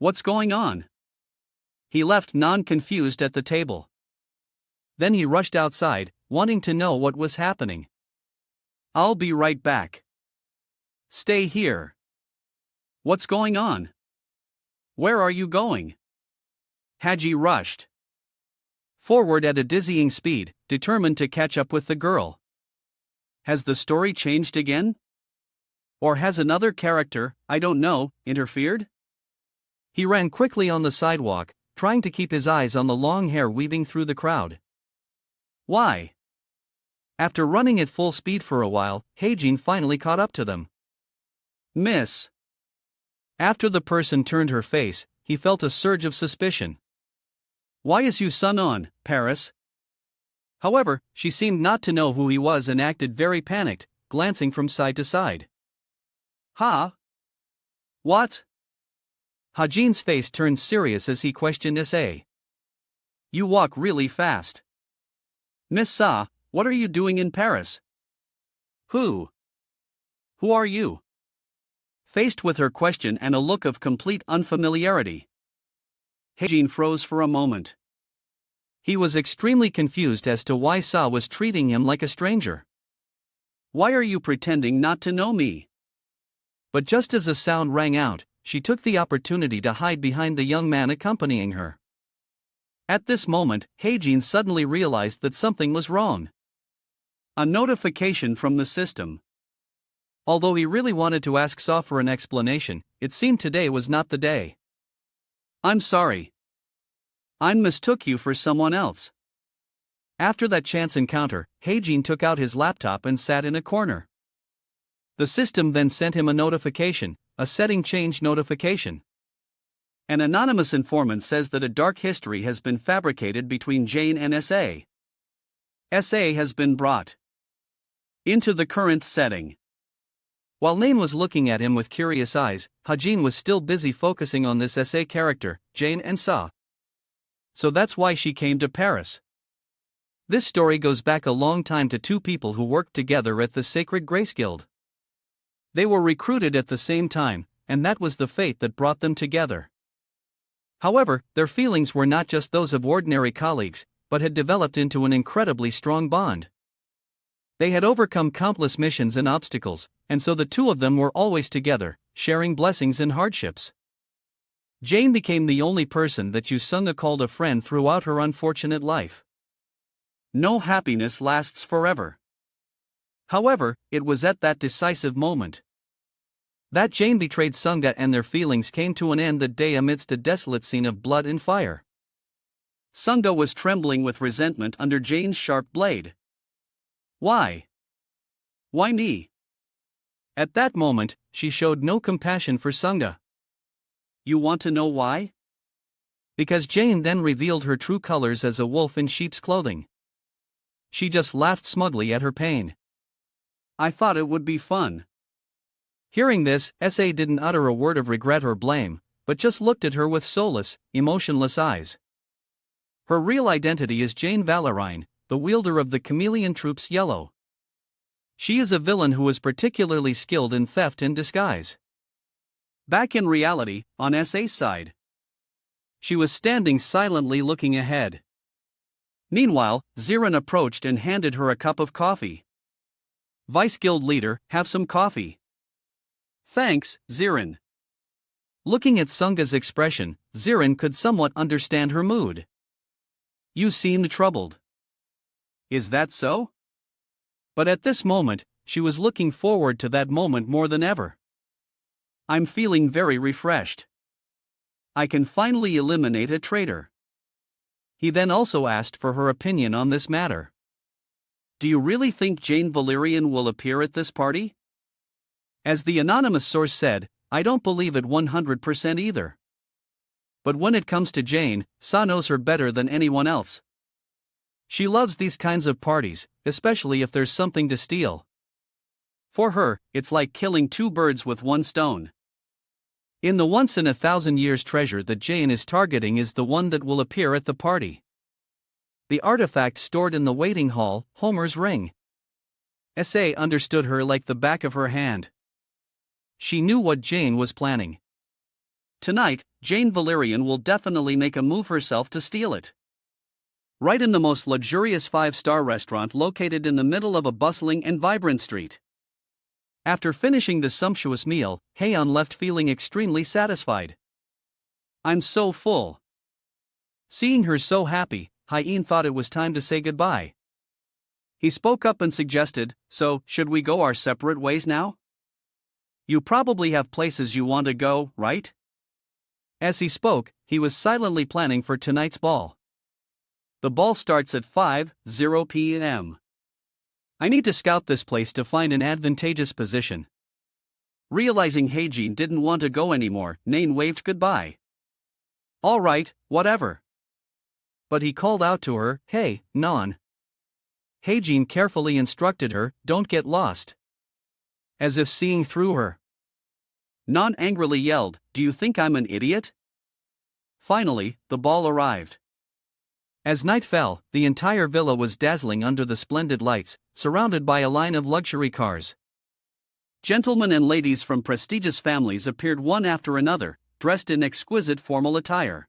What's going on? He left Nan confused at the table. Then he rushed outside, wanting to know what was happening. I'll be right back. Stay here. What's going on? Where are you going? Haji rushed forward at a dizzying speed, determined to catch up with the girl. Has the story changed again? Or has another character, I don't know, interfered? He ran quickly on the sidewalk, trying to keep his eyes on the long hair weaving through the crowd. Why? After running at full speed for a while, Heijin finally caught up to them. Miss. After the person turned her face, he felt a surge of suspicion. Why is you son on, Paris? However, she seemed not to know who he was and acted very panicked, glancing from side to side. Ha? What? Hajin's face turned serious as he questioned Sa. You walk really fast. Miss Sa, what are you doing in Paris? Who are you? Faced with her question and a look of complete unfamiliarity, Heijin froze for a moment. He was extremely confused as to why Sa was treating him like a stranger. Why are you pretending not to know me? But just as a sound rang out, she took the opportunity to hide behind the young man accompanying her. At this moment, Heijin suddenly realized that something was wrong. A notification from the system. Although he really wanted to ask Sa for an explanation, it seemed today was not the day. I'm sorry. I mistook you for someone else. After that chance encounter, Heijin took out his laptop and sat in a corner. The system then sent him a notification, a setting change notification. An anonymous informant says that a dark history has been fabricated between Jane and SA. SA has been brought into the current setting. While Nain was looking at him with curious eyes, Hajin was still busy focusing on this SA character, Jane and Sa. So that's why she came to Paris. This story goes back a long time to two people who worked together at the Sacred Grace Guild. They were recruited at the same time, and that was the fate that brought them together. However, their feelings were not just those of ordinary colleagues, but had developed into an incredibly strong bond. They had overcome countless missions and obstacles, and so the two of them were always together, sharing blessings and hardships. Jane became the only person that Yoo-sung called a friend throughout her unfortunate life. No happiness lasts forever. However, it was at that decisive moment that Jane betrayed Sungga, and their feelings came to an end that day amidst a desolate scene of blood and fire. Sungga was trembling with resentment under Jane's sharp blade. Why? Why me? At that moment, she showed no compassion for Sungga. You want to know why? Because Jane then revealed her true colors as a wolf in sheep's clothing. She just laughed smugly at her pain. I thought it would be fun. Hearing this, SA didn't utter a word of regret or blame, but just looked at her with soulless, emotionless eyes. Her real identity is Jane Valorine, the wielder of the chameleon troop's yellow. She is a villain who is particularly skilled in theft and disguise. Back in reality, on SA's side, she was standing silently looking ahead. Meanwhile, Zirin approached and handed her a cup of coffee. Vice Guild leader, have some coffee. Thanks, Zirin. Looking at Sungga's expression, Zirin could somewhat understand her mood. You seemed troubled. Is that so? But at this moment, she was looking forward to that moment more than ever. I'm feeling very refreshed. I can finally eliminate a traitor. He then also asked for her opinion on this matter. Do you really think Jane Valerian will appear at this party? As the anonymous source said, I don't believe it 100% either. But when it comes to Jane, Sa knows her better than anyone else. She loves these kinds of parties, especially if there's something to steal. For her, it's like killing two birds with one stone. In the once-in-a-thousand-years treasure that Jane is targeting is the one that will appear at the party. The artifact stored in the waiting hall, Homer's ring. SA understood her like the back of her hand. She knew what Jane was planning. Tonight, Jane Valerian will definitely make a move herself to steal it. Right in the most luxurious 5-star restaurant located in the middle of a bustling and vibrant street. After finishing the sumptuous meal, Haeun left feeling extremely satisfied. I'm so full. Seeing her so happy, Haeun thought it was time to say goodbye. He spoke up and suggested, so, should we go our separate ways now? You probably have places you want to go, right? As he spoke, he was silently planning for tonight's ball. The ball starts at 5:00 p.m. I need to scout this place to find an advantageous position. Realizing Haejin didn't want to go anymore, Nain waved goodbye. All right, whatever. But he called out to her, hey, Non. Haejin carefully instructed her, don't get lost. As if seeing through her. Non angrily yelled, do you think I'm an idiot? Finally, the ball arrived. As night fell, the entire villa was dazzling under the splendid lights, surrounded by a line of luxury cars. Gentlemen and ladies from prestigious families appeared one after another, dressed in exquisite formal attire.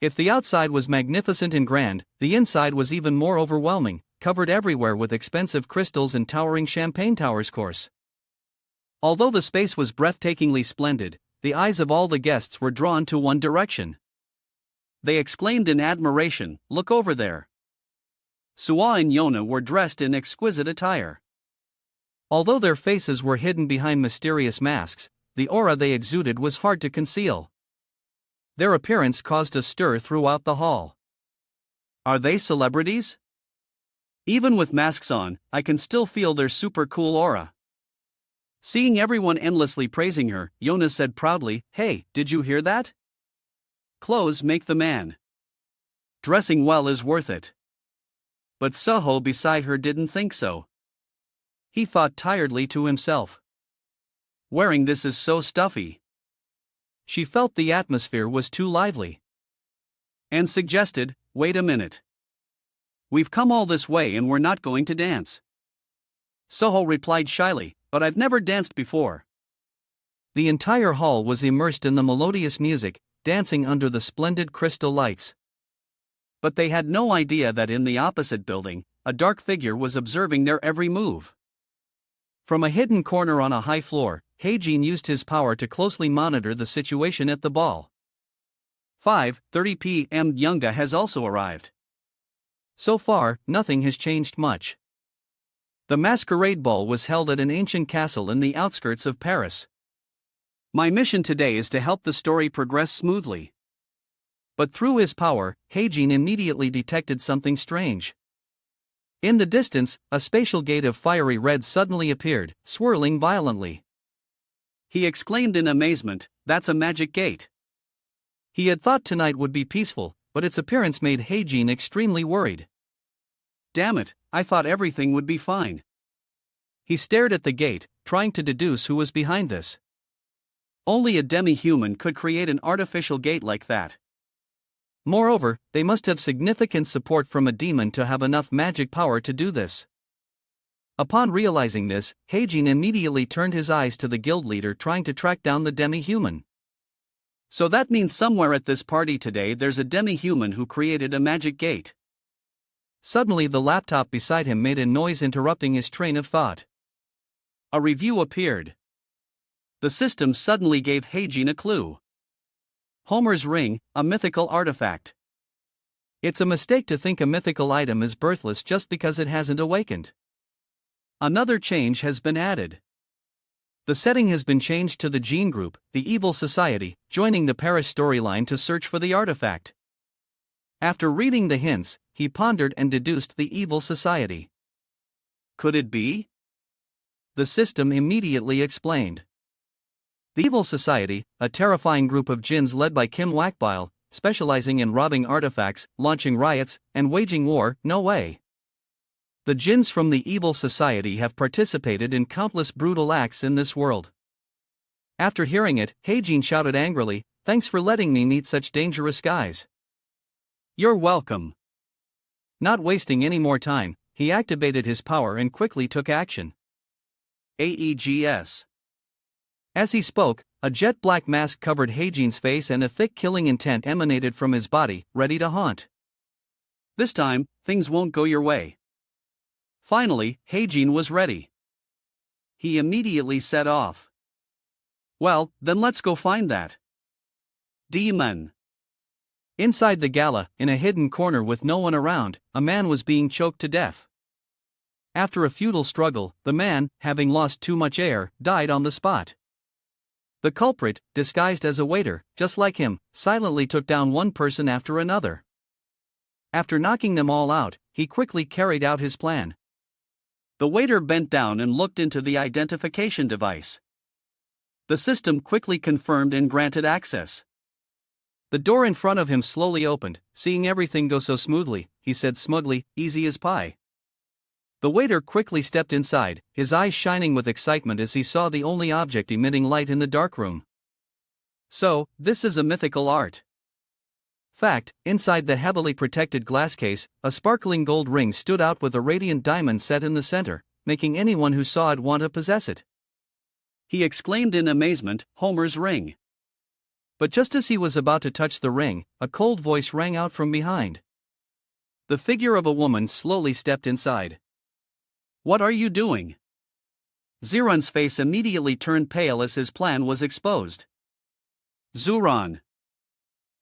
If the outside was magnificent and grand, the inside was even more overwhelming, covered everywhere with expensive crystals and towering champagne towers course. Although the space was breathtakingly splendid, the eyes of all the guests were drawn to one direction. They exclaimed in admiration, look over there. Suwa and Yona were dressed in exquisite attire. Although their faces were hidden behind mysterious masks, the aura they exuded was hard to conceal. Their appearance caused a stir throughout the hall. Are they celebrities? Even with masks on, I can still feel their super cool aura. Seeing everyone endlessly praising her, Yona said proudly, hey, did you hear that? Clothes make the man. Dressing well is worth it. But Suho beside her didn't think so. He thought tiredly to himself. Wearing this is so stuffy. She felt the atmosphere was too lively. And suggested, wait a minute. We've come all this way and we're not going to dance. Suho replied shyly, but I've never danced before. The entire hall was immersed in the melodious music, dancing under the splendid crystal lights. But they had no idea that in the opposite building, a dark figure was observing their every move. From a hidden corner on a high floor, Heijin used his power to closely monitor the situation at the ball. 5:30 p.m. Yunga has also arrived. So far, nothing has changed much. The masquerade ball was held at an ancient castle in the outskirts of Paris. My mission today is to help the story progress smoothly. But through his power, Heijin immediately detected something strange. In the distance, a spatial gate of fiery red suddenly appeared, swirling violently. He exclaimed in amazement, "That's a magic gate." He had thought tonight would be peaceful, but its appearance made Heijin extremely worried. Damn it, I thought everything would be fine. He stared at the gate, trying to deduce who was behind this. Only a demi-human could create an artificial gate like that. Moreover, they must have significant support from a demon to have enough magic power to do this. Upon realizing this, Heijin immediately turned his eyes to the guild leader trying to track down the demi-human. So that means somewhere at this party today there's a demi-human who created a magic gate. Suddenly the laptop beside him made a noise interrupting his train of thought. A review appeared. The system suddenly gave Heijin a clue. Homer's ring, a mythical artifact. It's a mistake to think a mythical item is birthless just because it hasn't awakened. Another change has been added. The setting has been changed to the Gene Group, the evil society, joining the Paris storyline to search for the artifact. After reading the hints, he pondered and deduced the evil society. Could it be? The system immediately explained. The Evil Society, a terrifying group of jinns led by Kim Wakbile, specializing in robbing artifacts, launching riots, and waging war. No way. The jinns from the Evil Society have participated in countless brutal acts in this world. After hearing it, Heijin shouted angrily, "Thanks for letting me meet such dangerous guys." "You're welcome." Not wasting any more time, he activated his power and quickly took action. AEGS. As he spoke, a jet black mask covered Heijin's face and a thick killing intent emanated from his body, ready to haunt. This time, things won't go your way. Finally, Heijin was ready. He immediately set off. Well, then let's go find that demon. Inside the gala, in a hidden corner with no one around, a man was being choked to death. After a futile struggle, the man, having lost too much air, died on the spot. The culprit, disguised as a waiter, just like him, silently took down one person after another. After knocking them all out, he quickly carried out his plan. The waiter bent down and looked into the identification device. The system quickly confirmed and granted access. The door in front of him slowly opened. Seeing everything go so smoothly, he said smugly, "Easy as pie." The waiter quickly stepped inside, his eyes shining with excitement as he saw the only object emitting light in the dark room. So, this is a mythical art. Fact, inside the heavily protected glass case, a sparkling gold ring stood out with a radiant diamond set in the center, making anyone who saw it want to possess it. He exclaimed in amazement, "Homer's ring." But just as he was about to touch the ring, a cold voice rang out from behind. The figure of a woman slowly stepped inside. "What are you doing?" Ziran's face immediately turned pale as his plan was exposed. Zuran.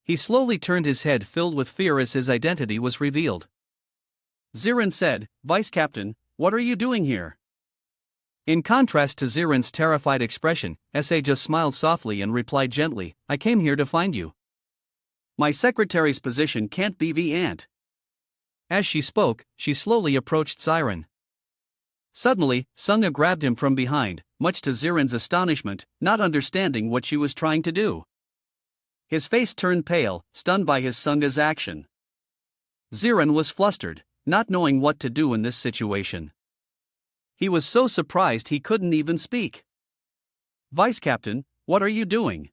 He slowly turned his head filled with fear as his identity was revealed. Ziran said, "Vice Captain, what are you doing here?" In contrast to Ziran's terrified expression, SA just smiled softly and replied gently, "I came here to find you. My secretary's position can't be vacant." As she spoke, she slowly approached Ziran. Suddenly, Sunga grabbed him from behind, much to Ziran's astonishment, not understanding what she was trying to do. His face turned pale, stunned by his Sunga's action. Ziran was flustered, not knowing what to do in this situation. He was so surprised he couldn't even speak. "Vice Captain, what are you doing?"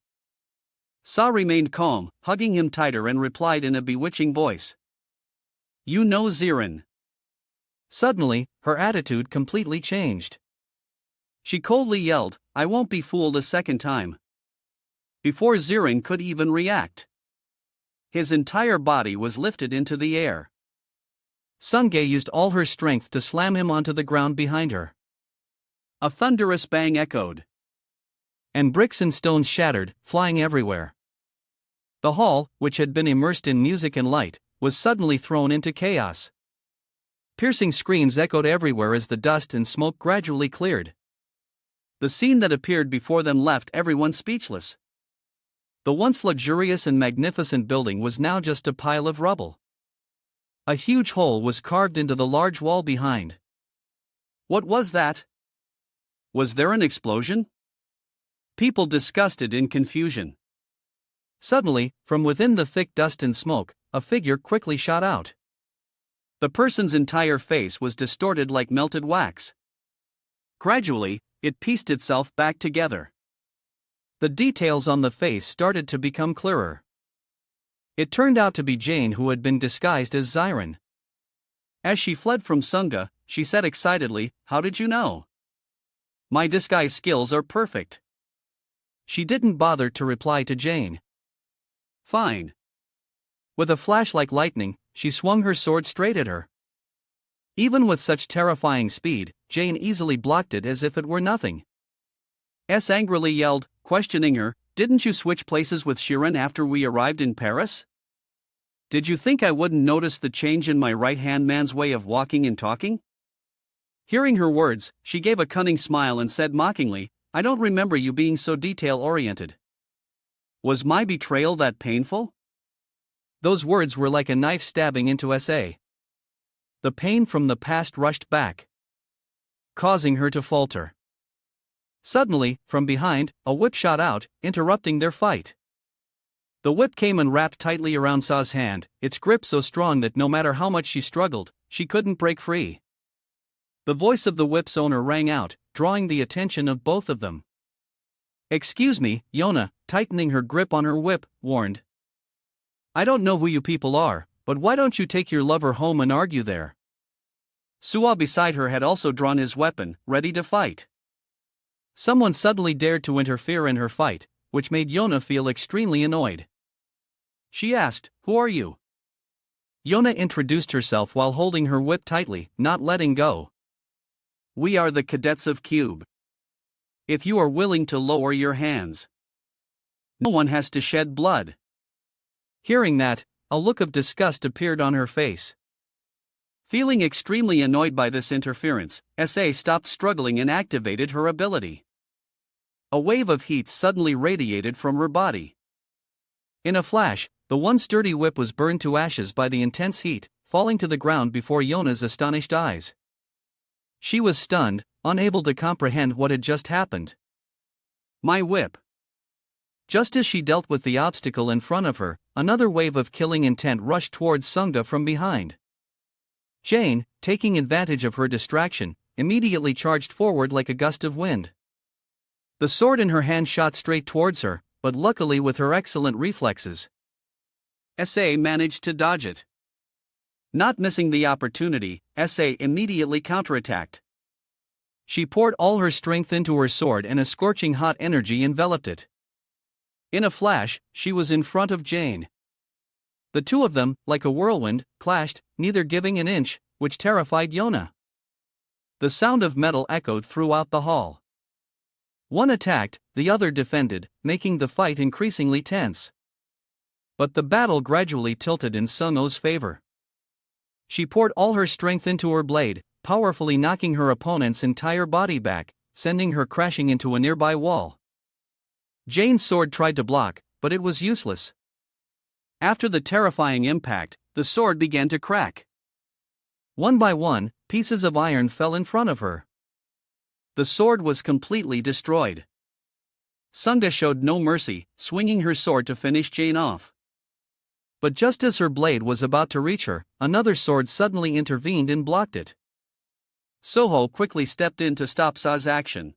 Sa remained calm, hugging him tighter and replied in a bewitching voice. "You know Ziran." Suddenly, her attitude completely changed. She coldly yelled, "I won't be fooled a second time." before Zirin could even react. His entire body was lifted into the air. Sungae used all her strength to slam him onto the ground behind her. A thunderous bang echoed, and bricks and stones shattered, flying everywhere. The hall, which had been immersed in music and light, was suddenly thrown into chaos. Piercing screams echoed everywhere as the dust and smoke gradually cleared. The scene that appeared before them left everyone speechless. The once luxurious and magnificent building was now just a pile of rubble. A huge hole was carved into the large wall behind. What was that? Was there an explosion? People discussed it in confusion. Suddenly, from within the thick dust and smoke, a figure quickly shot out. The person's entire face was distorted like melted wax. Gradually, it pieced itself back together. The details on the face started to become clearer. It turned out to be Jane, who had been disguised as Zirin. As she fled from Sunga, she said excitedly, "How did you know? My disguise skills are perfect." She didn't bother to reply to Jane. "Fine." With a flash like lightning, she swung her sword straight at her. Even with such terrifying speed, Jane easily blocked it as if it were nothing. S angrily yelled, questioning her, "Didn't you switch places with Shirin after we arrived in Paris? Did you think I wouldn't notice the change in my right-hand man's way of walking and talking?" Hearing her words, she gave a cunning smile and said mockingly, "I don't remember you being so detail-oriented. Was my betrayal that painful?" Those words were like a knife stabbing into S.A. The pain from the past rushed back, causing her to falter. Suddenly, from behind, a whip shot out, interrupting their fight. The whip came and wrapped tightly around Sa's hand, its grip so strong that no matter how much she struggled, she couldn't break free. The voice of the whip's owner rang out, drawing the attention of both of them. "Excuse me," Yona, tightening her grip on her whip, warned. "I don't know who you people are, but why don't you take your lover home and argue there?" Suwa beside her had also drawn his weapon, ready to fight. Someone suddenly dared to interfere in her fight, which made Yona feel extremely annoyed. She asked, "Who are you?" Yona introduced herself while holding her whip tightly, not letting go. "We are the cadets of Cube. If you are willing to lower your hands, no one has to shed blood." Hearing that, a look of disgust appeared on her face. Feeling extremely annoyed by this interference, S.A. stopped struggling and activated her ability. A wave of heat suddenly radiated from her body. In a flash, the one sturdy whip was burned to ashes by the intense heat, falling to the ground before Yona's astonished eyes. She was stunned, unable to comprehend what had just happened. "My whip." Just as she dealt with the obstacle in front of her, another wave of killing intent rushed towards Sunga from behind. Jane, taking advantage of her distraction, immediately charged forward like a gust of wind. The sword in her hand shot straight towards her, but luckily with her excellent reflexes, S.A. managed to dodge it. Not missing the opportunity, S.A. immediately counterattacked. She poured all her strength into her sword and a scorching hot energy enveloped it. In a flash, she was in front of Jane. The two of them, like a whirlwind, clashed, neither giving an inch, which terrified Yona. The sound of metal echoed throughout the hall. One attacked, the other defended, making the fight increasingly tense. But the battle gradually tilted in Sun-Oh's favor. She poured all her strength into her blade, powerfully knocking her opponent's entire body back, sending her crashing into a nearby wall. Jane's sword tried to block, but it was useless. After the terrifying impact, the sword began to crack. One by one, pieces of iron fell in front of her. The sword was completely destroyed. Sunga showed no mercy, swinging her sword to finish Jane off. But just as her blade was about to reach her, another sword suddenly intervened and blocked it. Soho quickly stepped in to stop Sa's action.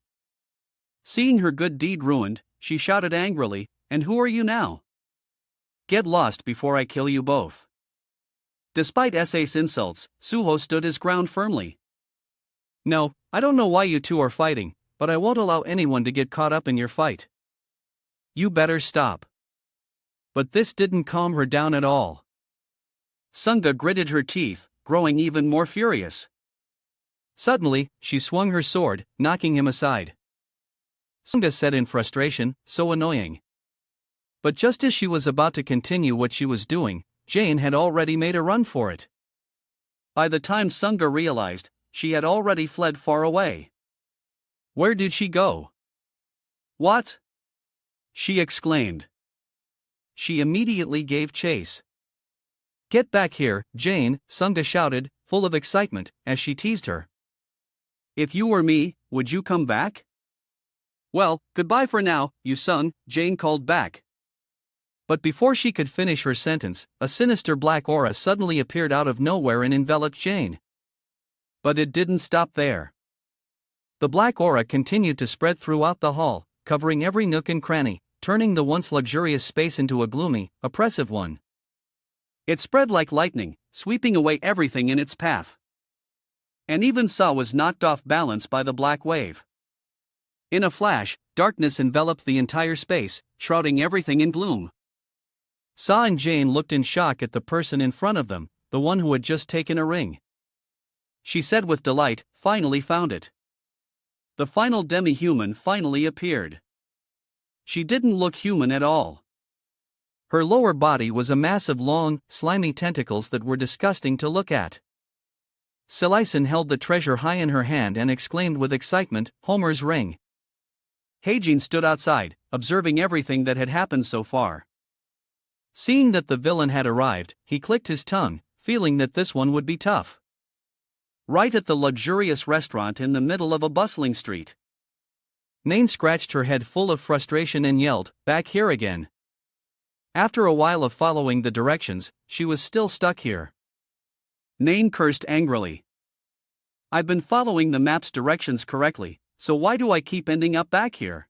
Seeing her good deed ruined, she shouted angrily, "And who are you now? Get lost before I kill you both." Despite S.A.'s insults, Suho stood his ground firmly. "No, I don't know why you two are fighting, but I won't allow anyone to get caught up in your fight." You better stop. But this didn't calm her down at all. Sunga gritted her teeth, growing even more furious. Suddenly, she swung her sword, knocking him aside. Sunga said in frustration, "So annoying." But just as she was about to continue what she was doing, Jane had already made a run for it. By the time Sunga realized, she had already fled far away. Where did she go? What? She exclaimed. She immediately gave chase. Get back here, Jane, Sunga shouted, full of excitement, as she teased her. If you were me, would you come back? Well, goodbye for now, you son, Jane called back. But before she could finish her sentence, a sinister black aura suddenly appeared out of nowhere and enveloped Jane. But it didn't stop there. The black aura continued to spread throughout the hall, covering every nook and cranny, turning the once luxurious space into a gloomy, oppressive one. It spread like lightning, sweeping away everything in its path. And even Sa was knocked off balance by the black wave. In a flash, darkness enveloped the entire space, shrouding everything in gloom. Sa and Jane looked in shock at the person in front of them, the one who had just taken a ring. She said with delight, "Finally found it." The final demi-human finally appeared. She didn't look human at all. Her lower body was a mass of long, slimy tentacles that were disgusting to look at. Synchronization held the treasure high in her hand and exclaimed with excitement, "Homer's ring." Heijin stood outside, observing everything that had happened so far. Seeing that the villain had arrived, he clicked his tongue, feeling that this one would be tough. Right at the luxurious restaurant in the middle of a bustling street. Nain scratched her head full of frustration and yelled, "Back here again." After a while of following the directions, she was still stuck here. Nain cursed angrily. "I've been following the map's directions correctly, so why do I keep ending up back here?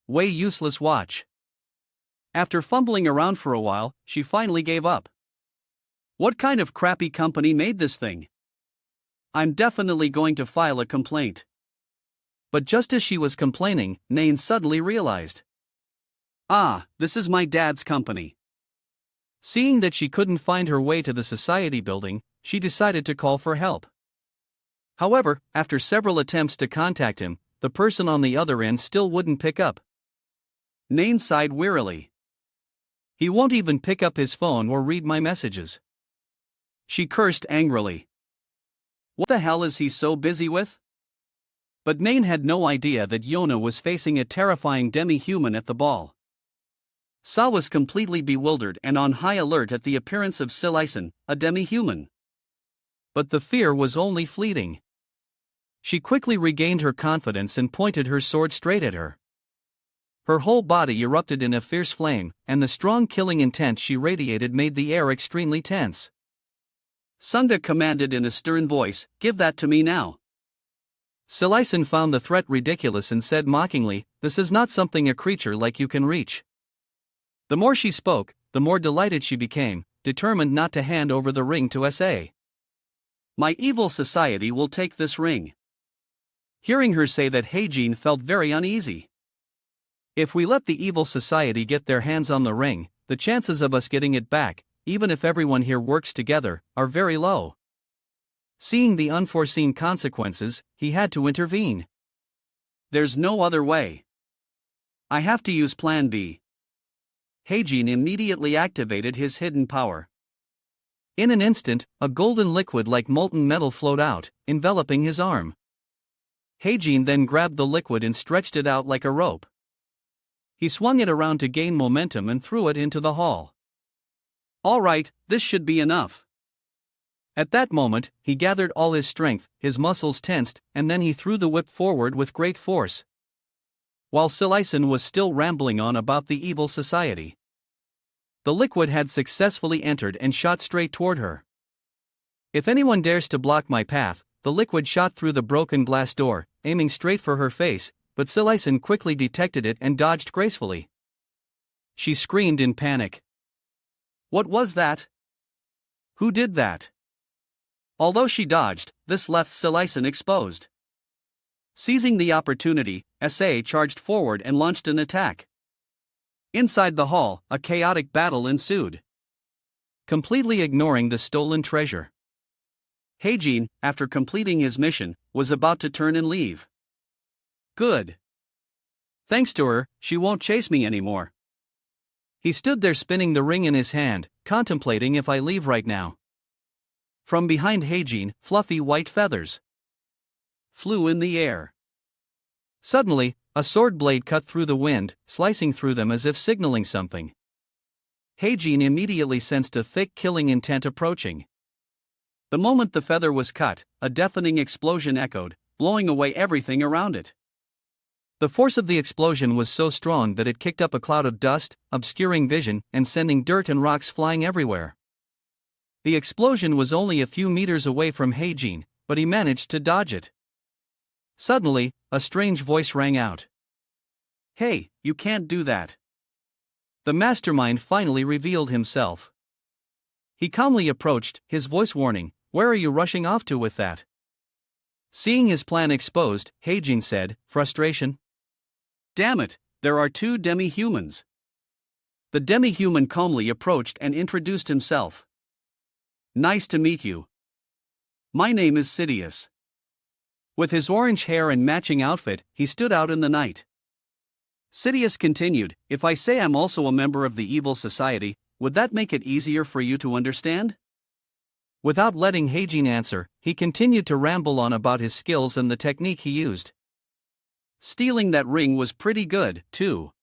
Way useless watch." After fumbling around for a while, she finally gave up. What kind of crappy company made this thing? I'm definitely going to file a complaint. But just as she was complaining, Nain suddenly realized. This is my dad's company. Seeing that she couldn't find her way to the society building, she decided to call for help. However, after several attempts to contact him, the person on the other end still wouldn't pick up. Nain sighed wearily. He won't even pick up his phone or read my messages. She cursed angrily. What the hell is he so busy with? But Nain had no idea that Yona was facing a terrifying demi-human at the ball. Sa was completely bewildered and on high alert at the appearance of Synchronization, a demi-human. But the fear was only fleeting. She quickly regained her confidence and pointed her sword straight at her. Her whole body erupted in a fierce flame, and the strong killing intent she radiated made the air extremely tense. Sunga commanded in a stern voice, "Give that to me now." Synchronization found the threat ridiculous and said mockingly, "This is not something a creature like you can reach." The more she spoke, the more delighted she became, determined not to hand over the ring to SA. "My evil society will take this ring." Hearing her say that, Heijin felt very uneasy. If we let the evil society get their hands on the ring, the chances of us getting it back, even if everyone here works together, are very low. Seeing the unforeseen consequences, he had to intervene. There's no other way. I have to use Plan B. Heijin immediately activated his hidden power. In an instant, a golden liquid like molten metal flowed out, enveloping his arm. Heijin then grabbed the liquid and stretched it out like a rope. He swung it around to gain momentum and threw it into the hall. All right, this should be enough. At that moment, he gathered all his strength, his muscles tensed, and then he threw the whip forward with great force. While Synchronization was still rambling on about the evil society, the liquid had successfully entered and shot straight toward her. "If anyone dares to block my path," the liquid shot through the broken glass door, aiming straight for her face, but Synchronization quickly detected it and dodged gracefully. She screamed in panic. What was that? Who did that? Although she dodged, this left Synchronization exposed. Seizing the opportunity, SA charged forward and launched an attack. Inside the hall, a chaotic battle ensued, completely ignoring the stolen treasure. Heijin, after completing his mission, was about to turn and leave. Good. Thanks to her, she won't chase me anymore. He stood there spinning the ring in his hand, contemplating if I leave right now. From behind Heijin, fluffy white feathers flew in the air. Suddenly, a sword blade cut through the wind, slicing through them as if signaling something. Heijin immediately sensed a thick killing intent approaching. The moment the feather was cut, a deafening explosion echoed, blowing away everything around it. The force of the explosion was so strong that it kicked up a cloud of dust, obscuring vision and sending dirt and rocks flying everywhere. The explosion was only a few meters away from Heijin, but he managed to dodge it. Suddenly, a strange voice rang out. "Hey, you can't do that." The mastermind finally revealed himself. He calmly approached, his voice warning, "Where are you rushing off to with that?" Seeing his plan exposed, Heijin said, frustration. "Damn it, there are two demi-humans." The demi-human calmly approached and introduced himself. "Nice to meet you. My name is Sidious." With his orange hair and matching outfit, he stood out in the night. Sidious continued, "If I say I'm also a member of the evil society, would that make it easier for you to understand?" Without letting Heijin answer, he continued to ramble on about his skills and the technique he used. Stealing that ring was pretty good, too.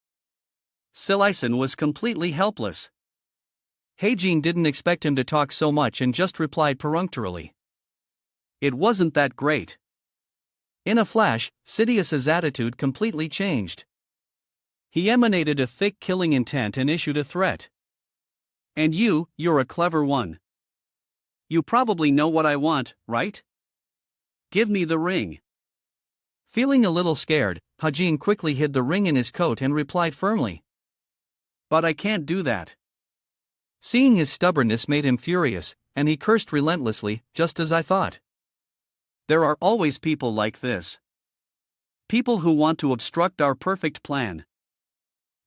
Silicon was completely helpless. Heijin didn't expect him to talk so much and just replied perfunctorily. It wasn't that great. In a flash, Sidious's attitude completely changed. He emanated a thick killing intent and issued a threat. "And you're a clever one. You probably know what I want, right? Give me the ring." Feeling a little scared, Heijin quickly hid the ring in his coat and replied firmly. "But I can't do that." Seeing his stubbornness made him furious, and he cursed relentlessly, "Just as I thought. There are always people like this. People who want to obstruct our perfect plan."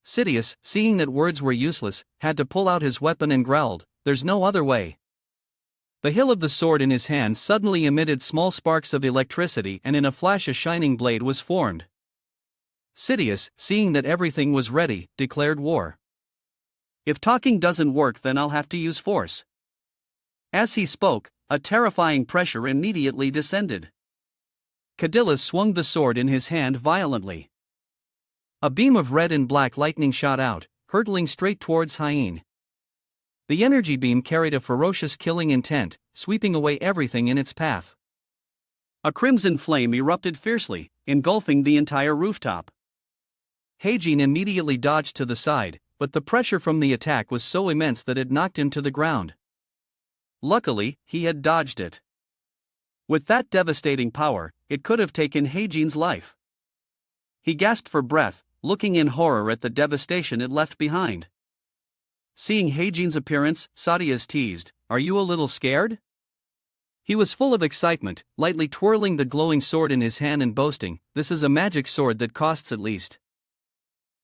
Sidious, seeing that words were useless, had to pull out his weapon and growled, "There's no other way." The hilt of the sword in his hand suddenly emitted small sparks of electricity and in a flash a shining blade was formed. Sidious, seeing that everything was ready, declared war. "If talking doesn't work, then I'll have to use force." As he spoke, a terrifying pressure immediately descended. Cadillus swung the sword in his hand violently. A beam of red and black lightning shot out, hurtling straight towards Heijin. The energy beam carried a ferocious killing intent, sweeping away everything in its path. A crimson flame erupted fiercely, engulfing the entire rooftop. Heijin immediately dodged to the side, but the pressure from the attack was so immense that it knocked him to the ground. Luckily, he had dodged it. With that devastating power, it could have taken Heijin's life. He gasped for breath, looking in horror at the devastation it left behind. Seeing Heijin's appearance, Sidious teased, "Are you a little scared?" He was full of excitement, lightly twirling the glowing sword in his hand and boasting, "This is a magic sword that costs at least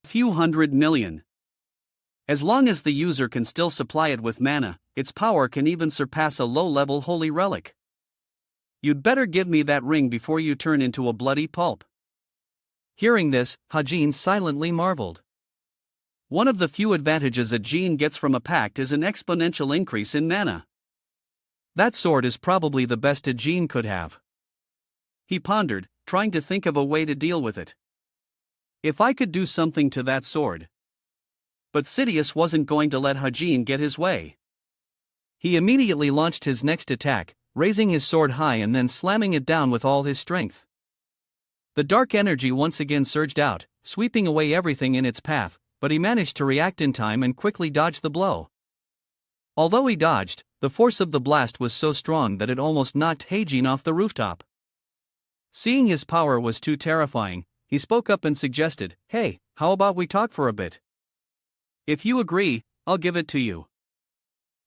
a few 100 million. As long as the user can still supply it with mana, its power can even surpass a low-level holy relic. You'd better give me that ring before you turn into a bloody pulp." Hearing this, Heijin silently marveled. One of the few advantages a Jin gets from a pact is an exponential increase in mana. That sword is probably the best a Jin could have. He pondered, trying to think of a way to deal with it. If I could do something to that sword. But Sidious wasn't going to let Heijin get his way. He immediately launched his next attack, raising his sword high and then slamming it down with all his strength. The dark energy once again surged out, sweeping away everything in its path, but he managed to react in time and quickly dodge the blow. Although he dodged, the force of the blast was so strong that it almost knocked Heijin off the rooftop. Seeing his power was too terrifying, he spoke up and suggested, "Hey, how about we talk for a bit? If you agree, I'll give it to you."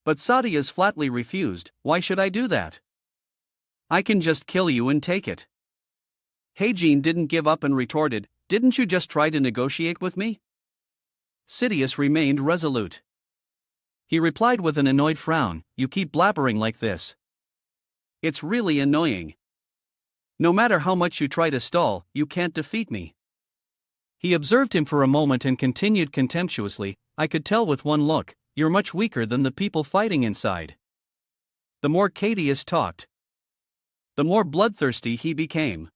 But Sidious flatly refused. "Why should I do that? I can just kill you and take it." Heijin didn't give up and retorted, "Didn't you just try to negotiate with me? Sidious remained resolute. He replied with an annoyed frown, "You keep blabbering like this. It's really annoying. No matter how much you try to stall, you can't defeat me." He observed him for a moment and continued contemptuously, "I could tell with one look, you're much weaker than the people fighting inside." The more Cadius talked, the more bloodthirsty he became.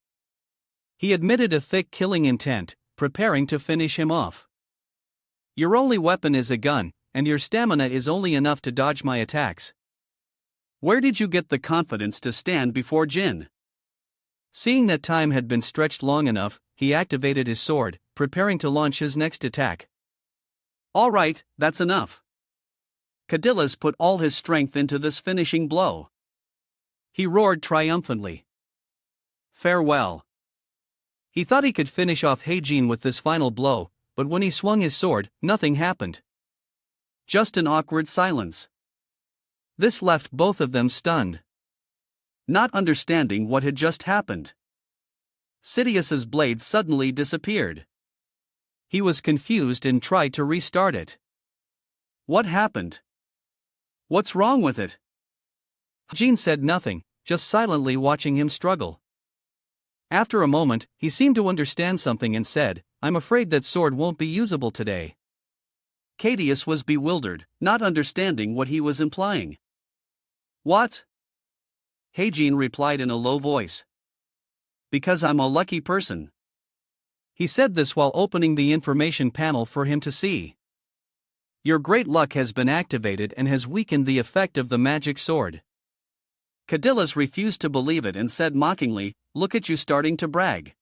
He admitted a thick killing intent, preparing to finish him off. "Your only weapon is a gun, and your stamina is only enough to dodge my attacks. Where did you get the confidence to stand before Jin?" Seeing that time had been stretched long enough, he activated his sword, preparing to launch his next attack. "All right, that's enough." Cadillus put all his strength into this finishing blow. He roared triumphantly. "Farewell." He thought he could finish off Heijin with this final blow, but when he swung his sword, nothing happened. Just an awkward silence. This left both of them stunned, not understanding what had just happened. Sidious's blade suddenly disappeared. He was confused and tried to restart it. What happened? What's wrong with it? Jean said nothing, just silently watching him struggle. After a moment, he seemed to understand something and said, "I'm afraid that sword won't be usable today." Cadius was bewildered, not understanding what he was implying. "What?" Heijin replied in a low voice. "Because I'm a lucky person." He said this while opening the information panel for him to see. "Your great luck has been activated and has weakened the effect of the magic sword." Cadillus refused to believe it and said mockingly, "Look at you starting to brag.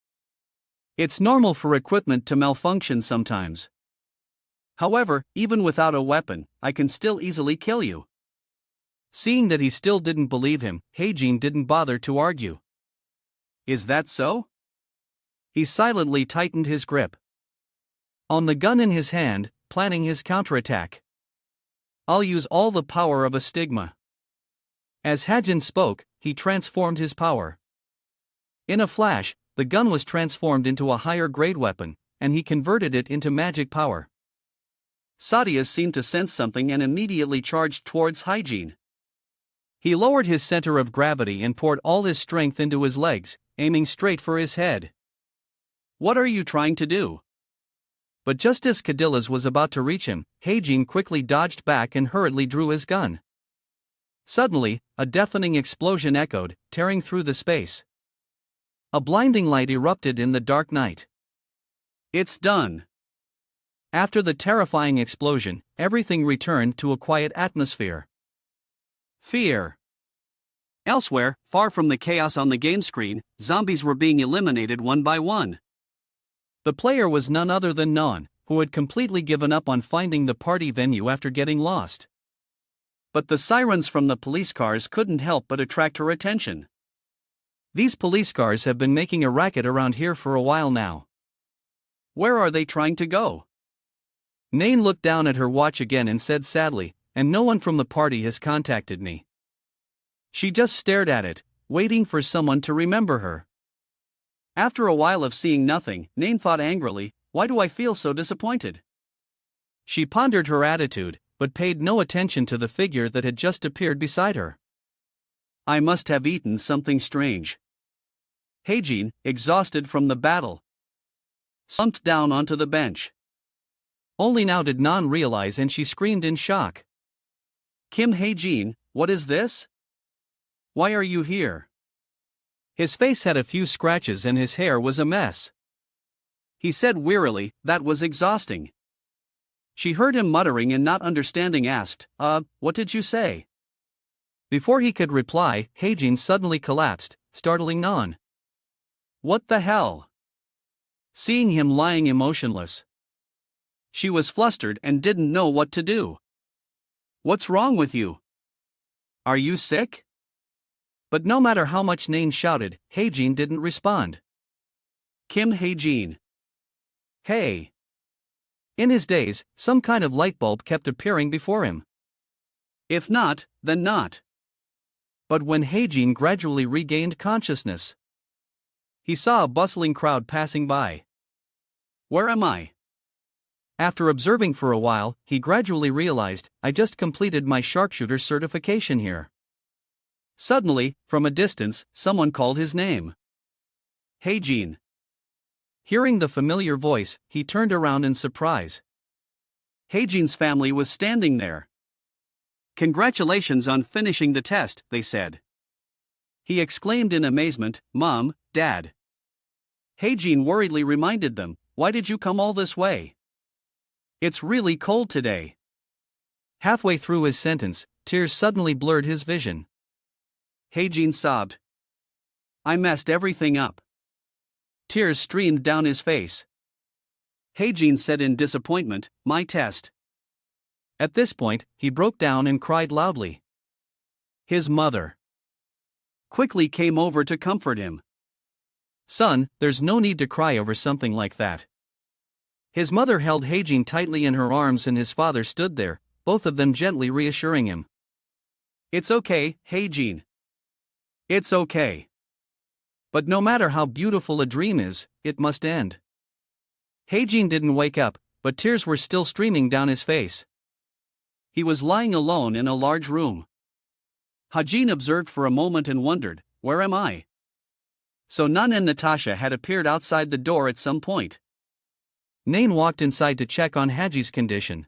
It's normal for equipment to malfunction sometimes. However, even without a weapon, I can still easily kill you." Seeing that he still didn't believe him, Heijin didn't bother to argue. "Is that so?" He silently tightened his grip on the gun in his hand, planning his counterattack. "I'll use all the power of a stigma." As Heijin spoke, he transformed his power. In a flash, the gun was transformed into a higher grade weapon, and he converted it into magic power. Sadius seemed to sense something and immediately charged towards Heijin. He lowered his center of gravity and poured all his strength into his legs, aiming straight for his head. "What are you trying to do?" But just as Cadillus was about to reach him, Heijin quickly dodged back and hurriedly drew his gun. Suddenly, a deafening explosion echoed, tearing through the space. A blinding light erupted in the dark night. "It's done." After the terrifying explosion, everything returned to a quiet atmosphere. Fear. Elsewhere, far from the chaos on the game screen, zombies were being eliminated one by one. The player was none other than Non, who had completely given up on finding the party venue after getting lost. But the sirens from the police cars couldn't help but attract her attention. "These police cars have been making a racket around here for a while now. Where are they trying to go?" Nain looked down at her watch again and said sadly, "And no one from the party has contacted me." She just stared at it, waiting for someone to remember her. After a while of seeing nothing, Nain thought angrily, "Why do I feel so disappointed?" She pondered her attitude, but paid no attention to the figure that had just appeared beside her. "I must have eaten something strange." Heijin, exhausted from the battle, slumped down onto the bench. Only now did Non realize and she screamed in shock. "Kim Heijin, what is this? Why are you here?" His face had a few scratches and his hair was a mess. He said wearily, "That was exhausting." She heard him muttering and not understanding asked, what did you say?" Before he could reply, Heijin suddenly collapsed, startling Non. "What the hell?" Seeing him lying emotionless, she was flustered and didn't know what to do. "What's wrong with you? Are you sick?" But no matter how much Nain shouted, Heijin didn't respond. Kim Heijin. Hey. In his daze, some kind of light bulb kept appearing before him. If not, then not. But when Heijin gradually regained consciousness, he saw a bustling crowd passing by. "Where am I?" After observing for a while, he gradually realized, I just completed my sharpshooter certification here. Suddenly, from a distance, someone called his name. Heijin. Hearing the familiar voice, he turned around in surprise. Heijin's family was standing there. Congratulations on finishing the test, they said. He exclaimed in amazement, Mom, Dad. Heijin worriedly reminded them, why did you come all this way? It's really cold today. Halfway through his sentence, tears suddenly blurred his vision. Heijin sobbed. I messed everything up. Tears streamed down his face. Heijin said in disappointment, my test. At this point, he broke down and cried loudly. His mother quickly came over to comfort him. Son, there's no need to cry over something like that. His mother held Heijin tightly in her arms and his father stood there, both of them gently reassuring him. It's okay, Heijin. It's okay. But no matter how beautiful a dream is, it must end. Heijin didn't wake up, but tears were still streaming down his face. He was lying alone in a large room. Hajin observed for a moment and wondered, where am I? So Nan and Natasha had appeared outside the door at some point. Nain walked inside to check on Haji's condition.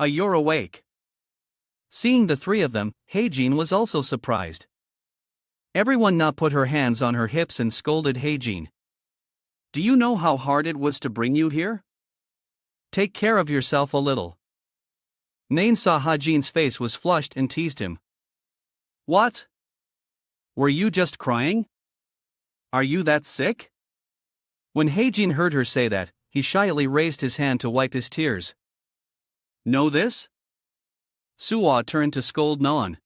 You're awake. Seeing the three of them, Heijin was also surprised. Everyone now put her hands on her hips and scolded Heijin. Do you know how hard it was to bring you here? Take care of yourself a little. Nain saw Hajin's face was flushed and teased him. What? Were you just crying? Are you that sick? When Heijin heard her say that, he shyly raised his hand to wipe his tears. Know this? Suwa turned to scold Non.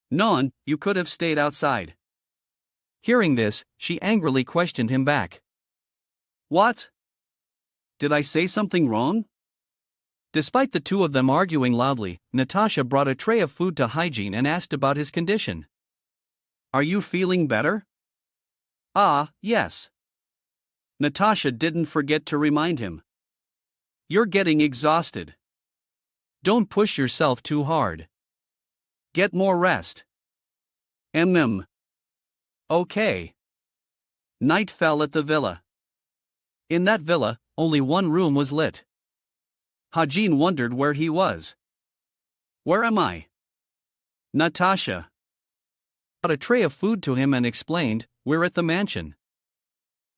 Non, you could have stayed outside. Hearing this, she angrily questioned him back. What? Did I say something wrong? Despite the two of them arguing loudly, Natasha brought a tray of food to Heijin and asked about his condition. Are you feeling better? Ah, yes. Natasha didn't forget to remind him. You're getting exhausted. Don't push yourself too hard. Get more rest. Okay. Night fell at the villa. In that villa, only one room was lit. Hajin wondered where he was. Where am I? Natasha brought a tray of food to him and explained, we're at the mansion.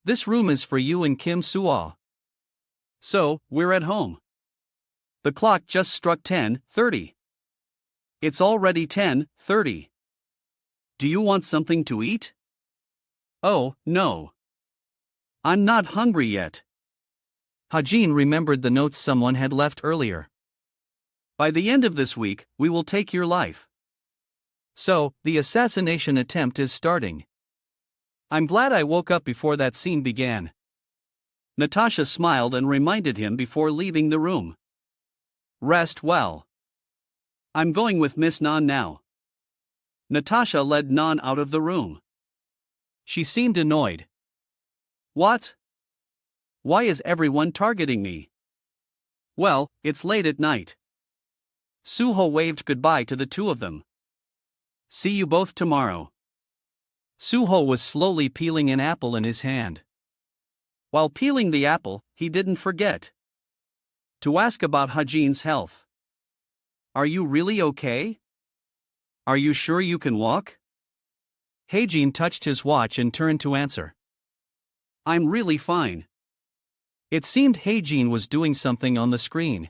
This room is for you and Kim Suwa. So, we're at home. The clock just struck 10:30. It's already 10:30. Do you want something to eat? Oh, no. I'm not hungry yet. Hajin remembered the notes someone had left earlier. By the end of this week, we will take your life. So, the assassination attempt is starting. I'm glad I woke up before that scene began. Natasha smiled and reminded him before leaving the room. Rest well. I'm going with Miss Nan now. Natasha led Nan out of the room. She seemed annoyed. What? Why is everyone targeting me? Well, it's late at night. Suho waved goodbye to the two of them. See you both tomorrow. Suho was slowly peeling an apple in his hand. While peeling the apple, he didn't forget to ask about Hajin's health. Are you really okay? Are you sure you can walk? Heijin touched his watch and turned to answer. I'm really fine. It seemed Heijin was doing something on the screen.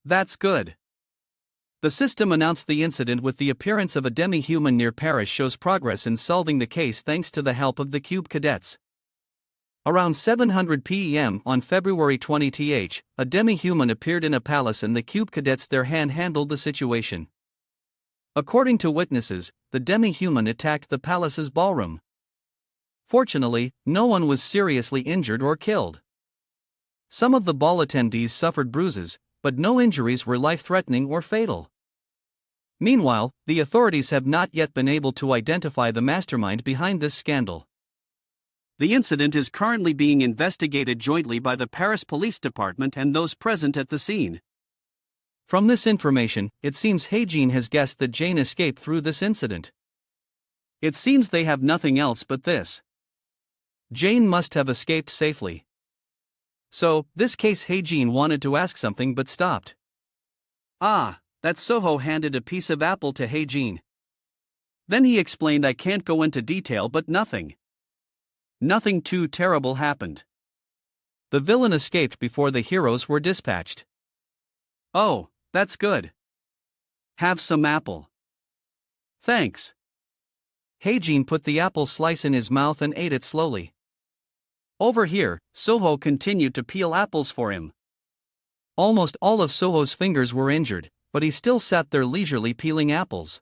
That's good. The system announced the incident with the appearance of a demi-human near Paris shows progress in solving the case thanks to the help of the Cube cadets. Around 700 p.m. on February 20th, a demi-human appeared in a palace and the Cube cadets there handled the situation. According to witnesses, the demi-human attacked the palace's ballroom. Fortunately, no one was seriously injured or killed. Some of the ball attendees suffered bruises, but no injuries were life-threatening or fatal. Meanwhile, the authorities have not yet been able to identify the mastermind behind this scandal. The incident is currently being investigated jointly by the Paris Police Department and those present at the scene. From this information, it seems Hae-jin has guessed that Jane escaped through this incident. It seems they have nothing else but this. Jane must have escaped safely. So, this case Hae-jin wanted to ask something but stopped. Ah, that Soho handed a piece of apple to Hae-jin. Then he explained I can't go into detail but nothing too terrible happened. The villain escaped before the heroes were dispatched. Oh, that's good. Have some apple. Thanks. Hae-jin put the apple slice in his mouth and ate it slowly. Over here, Soho continued to peel apples for him. Almost all of Soho's fingers were injured, but he still sat there leisurely peeling apples.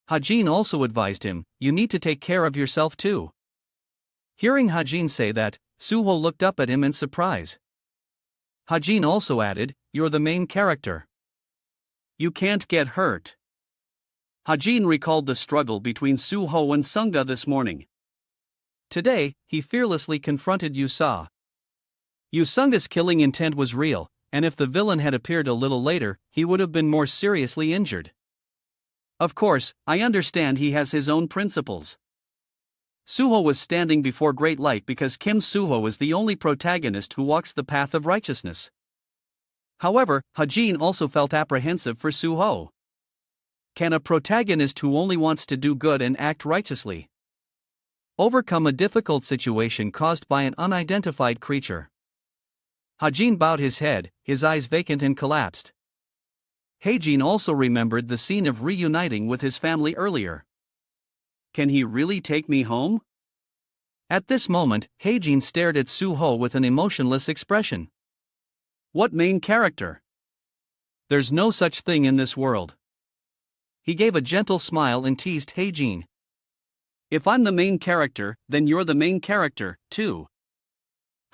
Hae-jin also advised him, you need to take care of yourself too. Hearing Hae-jin say that, Soho looked up at him in surprise. Hae-jin also added, you're the main character. You can't get hurt. Hae-jin recalled the struggle between Soho and Sunga this morning. Today, he fearlessly confronted Yusa. Yusunga's killing intent was real, and if the villain had appeared a little later, he would have been more seriously injured. Of course, I understand he has his own principles. Suho was standing before great light because Kim Suho is the only protagonist who walks the path of righteousness. However, Hae-jin also felt apprehensive for Suho. Can a protagonist who only wants to do good and act righteously overcome a difficult situation caused by an unidentified creature? Hae-jin bowed his head, his eyes vacant and collapsed. Hae-jin also remembered the scene of reuniting with his family earlier. Can he really take me home? At this moment, Hae-jin stared at Suho with an emotionless expression. What main character? There's no such thing in this world. He gave a gentle smile and teased Hae-jin. If I'm the main character, then you're the main character, too.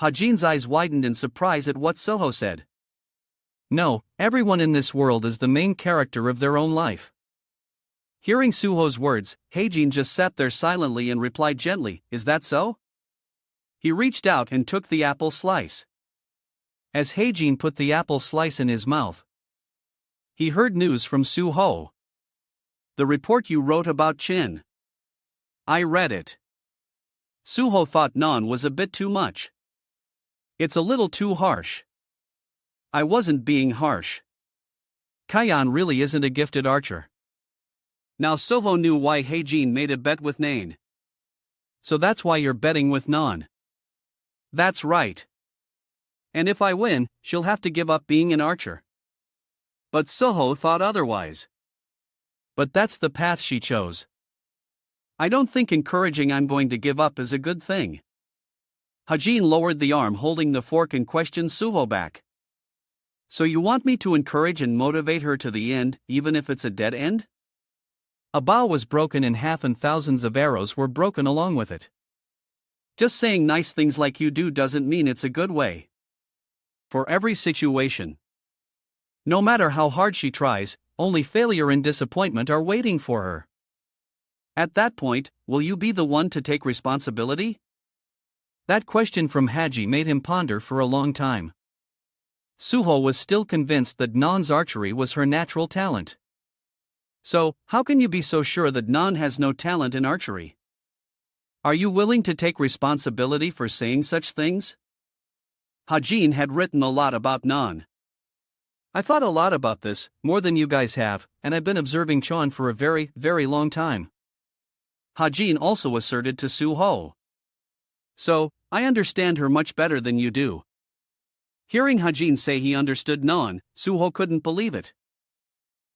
Hae-jin's eyes widened in surprise at what Soho said. No, everyone in this world is the main character of their own life. Hearing Suho's words, Hae-jin just sat there silently and replied gently, is that so? He reached out and took the apple slice. As Hae-jin put the apple slice in his mouth, he heard news from Suho. The report you wrote about Chin. I read it. Suho thought non was a bit too much. It's a little too harsh. I wasn't being harsh. Kayan really isn't a gifted archer. Now Soho knew why Hae-jin made a bet with Nain. So that's why you're betting with Non. That's right. And if I win, she'll have to give up being an archer. But Soho thought otherwise. But that's the path she chose. I don't think encouraging I'm going to give up is a good thing. Hae-jin lowered the arm holding the fork and questioned Suho back. So you want me to encourage and motivate her to the end, even if it's a dead end? A bow was broken in half and thousands of arrows were broken along with it. Just saying nice things like you do doesn't mean it's a good way. For every situation. No matter how hard she tries, only failure and disappointment are waiting for her. At that point, will you be the one to take responsibility? That question from Haji made him ponder for a long time. Suho was still convinced that Nan's archery was her natural talent. So, how can you be so sure that Nan has no talent in archery? Are you willing to take responsibility for saying such things? Hae-jin had written a lot about Nan. I thought a lot about this, more than you guys have, and I've been observing Chon for a very, very long time. Hae-jin also asserted to Suho. So, I understand her much better than you do. Hearing Hae-jin say he understood Nan, Suho couldn't believe it.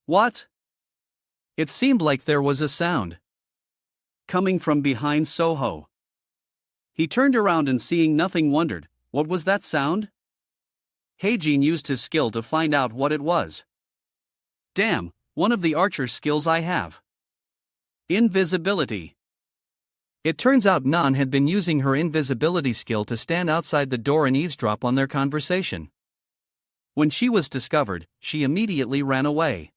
What? It seemed like there was a sound coming from behind Soho. He turned around and seeing nothing wondered, what was that sound? Hae-jin used his skill to find out what it was. Damn, one of the archer skills I have. Invisibility. It turns out Nan had been using her invisibility skill to stand outside the door and eavesdrop on their conversation. When she was discovered, she immediately ran away.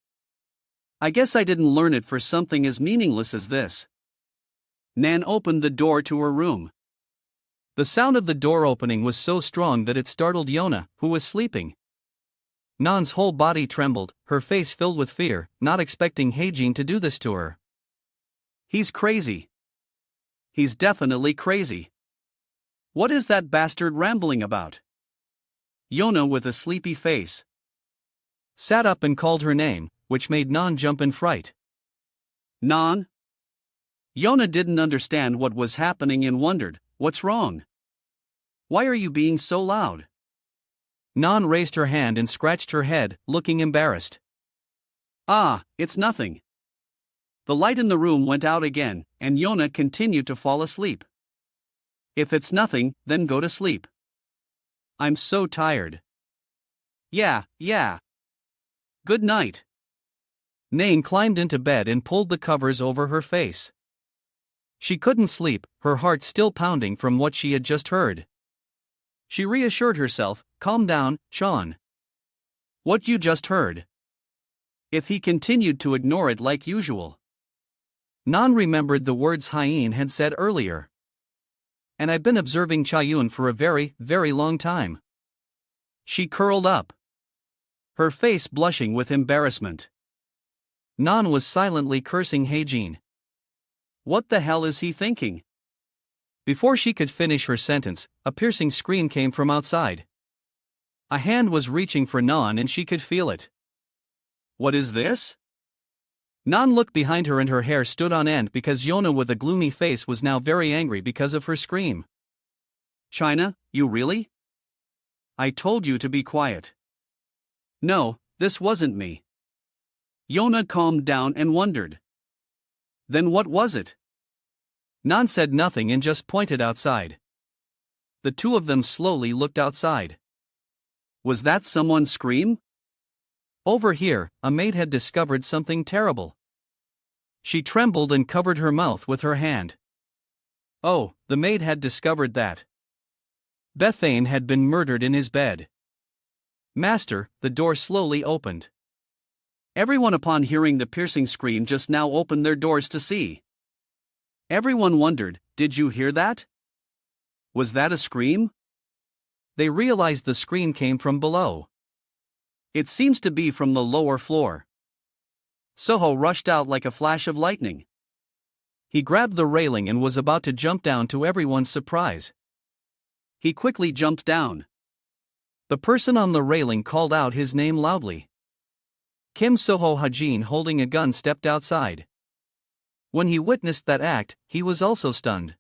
I guess I didn't learn it for something as meaningless as this. Nan opened the door to her room. The sound of the door opening was so strong that it startled Yona, who was sleeping. Nan's whole body trembled, her face filled with fear, not expecting Heijin to do this to her. He's crazy. He's definitely crazy. What is that bastard rambling about? Yona, with a sleepy face, sat up and called her name, which made Nan jump in fright. Nan? Yona didn't understand what was happening and wondered, what's wrong? Why are you being so loud? Nan raised her hand and scratched her head, looking embarrassed. Ah, it's nothing. The light in the room went out again, and Yona continued to fall asleep. If it's nothing, then go to sleep. I'm so tired. Yeah. Good night. Nain climbed into bed and pulled the covers over her face. She couldn't sleep, her heart still pounding from what she had just heard. She reassured herself, calm down, Sean. What you just heard? If he continued to ignore it like usual. Nan remembered the words Hyen had said earlier. And I've been observing Chayun for a very, very long time. She curled up, her face blushing with embarrassment. Nan was silently cursing Heijin. What the hell is he thinking? Before she could finish her sentence, a piercing scream came from outside. A hand was reaching for Nan and she could feel it. What is this? Nan looked behind her and her hair stood on end because Yona with a gloomy face was now very angry because of her scream. China, you really? I told you to be quiet. No, this wasn't me. Yona calmed down and wondered. Then what was it? Nan said nothing and just pointed outside. The two of them slowly looked outside. Was that someone's scream? Over here, a maid had discovered something terrible. She trembled and covered her mouth with her hand. Oh, the maid had discovered that Bethane had been murdered in his bed. Master, the door slowly opened. Everyone upon hearing the piercing scream just now opened their doors to see. Everyone wondered, did you hear that? Was that a scream? They realized the scream came from below. It seems to be from the lower floor. Soho rushed out like a flash of lightning. He grabbed the railing and was about to jump down to everyone's surprise. He quickly jumped down. The person on the railing called out his name loudly. Kim Soho Hajin holding a gun stepped outside. When he witnessed that act, he was also stunned.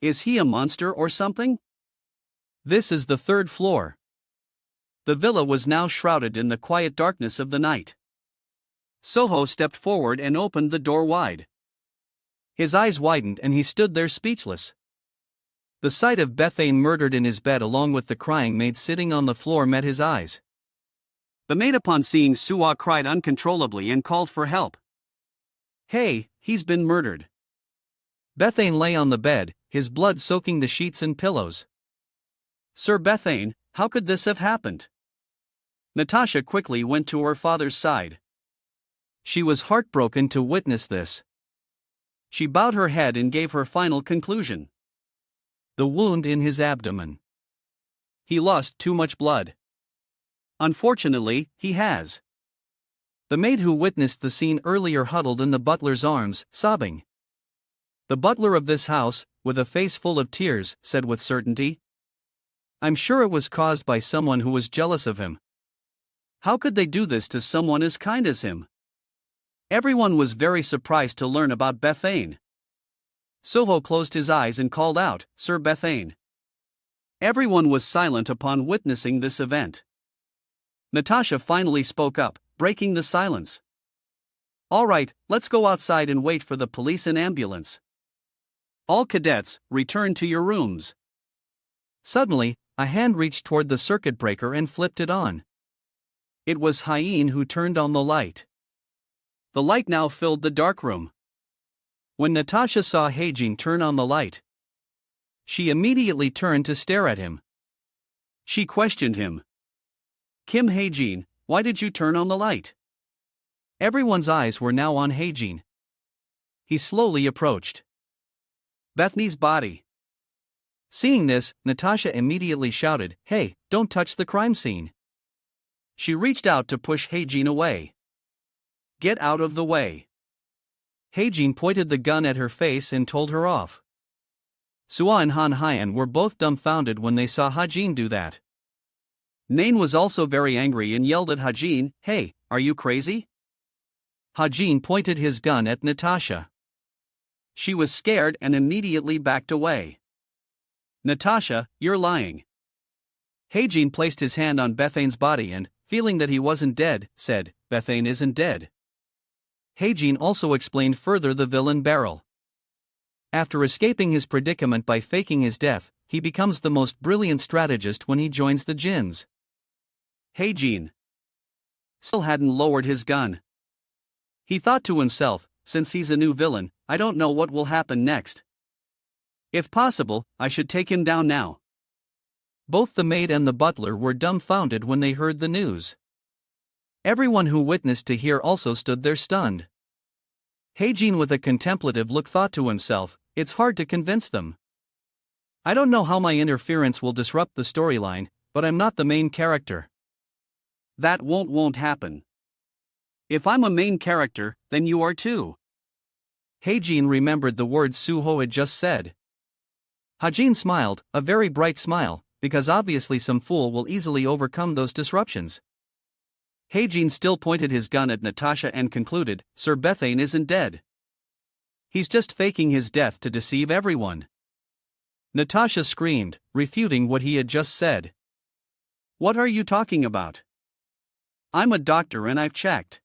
Is he a monster or something? This is the third floor. The villa was now shrouded in the quiet darkness of the night. Soho stepped forward and opened the door wide. His eyes widened and he stood there speechless. The sight of Bethane murdered in his bed along with the crying maid sitting on the floor met his eyes. The maid upon seeing Suwa cried uncontrollably and called for help. Hey, he's been murdered. Bethane lay on the bed, his blood soaking the sheets and pillows. Sir Bethane, how could this have happened? Natasha quickly went to her father's side. She was heartbroken to witness this. She bowed her head and gave her final conclusion. The wound in his abdomen. He lost too much blood. Unfortunately, he has. The maid who witnessed the scene earlier huddled in the butler's arms, sobbing. The butler of this house, with a face full of tears, said with certainty, I'm sure it was caused by someone who was jealous of him. How could they do this to someone as kind as him? Everyone was very surprised to learn about Bethane. Soho closed his eyes and called out, Sir Bethane. Everyone was silent upon witnessing this event. Natasha finally spoke up, breaking the silence. All right, let's go outside and wait for the police and ambulance. All cadets, return to your rooms. Suddenly, a hand reached toward the circuit breaker and flipped it on. It was Hyen who turned on the light. The light now filled the dark room. When Natasha saw Heijin turn on the light, she immediately turned to stare at him. She questioned him. Kim Heijin, why did you turn on the light? Everyone's eyes were now on Heijin. He slowly approached Bethany's body. Seeing this, Natasha immediately shouted, "Hey, don't touch the crime scene." She reached out to push Heijin away. "Get out of the way." Heijin pointed the gun at her face and told her off. Sua and Han Hyan were both dumbfounded when they saw Hajin do that. Nain was also very angry and yelled at Hajin, "Hey, are you crazy?" Hajin pointed his gun at Natasha. She was scared and immediately backed away. "Natasha, you're lying." Heijin placed his hand on Bethane's body and, feeling that he wasn't dead, said, "Bethane isn't dead." Heijin also explained further the villain Beryl. After escaping his predicament by faking his death, he becomes the most brilliant strategist when he joins the Jinns. Heijin still hadn't lowered his gun. He thought to himself, since he's a new villain, I don't know what will happen next. If possible, I should take him down now. Both the maid and the butler were dumbfounded when they heard the news. Everyone who witnessed to hear also stood there stunned. Heijin with a contemplative look thought to himself, it's hard to convince them. I don't know how my interference will disrupt the storyline, but I'm not the main character. That won't happen. If I'm a main character, then you are too. Heijin remembered the words Suho had just said. Hajin smiled, a very bright smile, because obviously some fool will easily overcome those disruptions. Heijin still pointed his gun at Natasha and concluded, Sir Bethane isn't dead. He's just faking his death to deceive everyone. Natasha screamed, refuting what he had just said. What are you talking about? I'm a doctor and I've checked.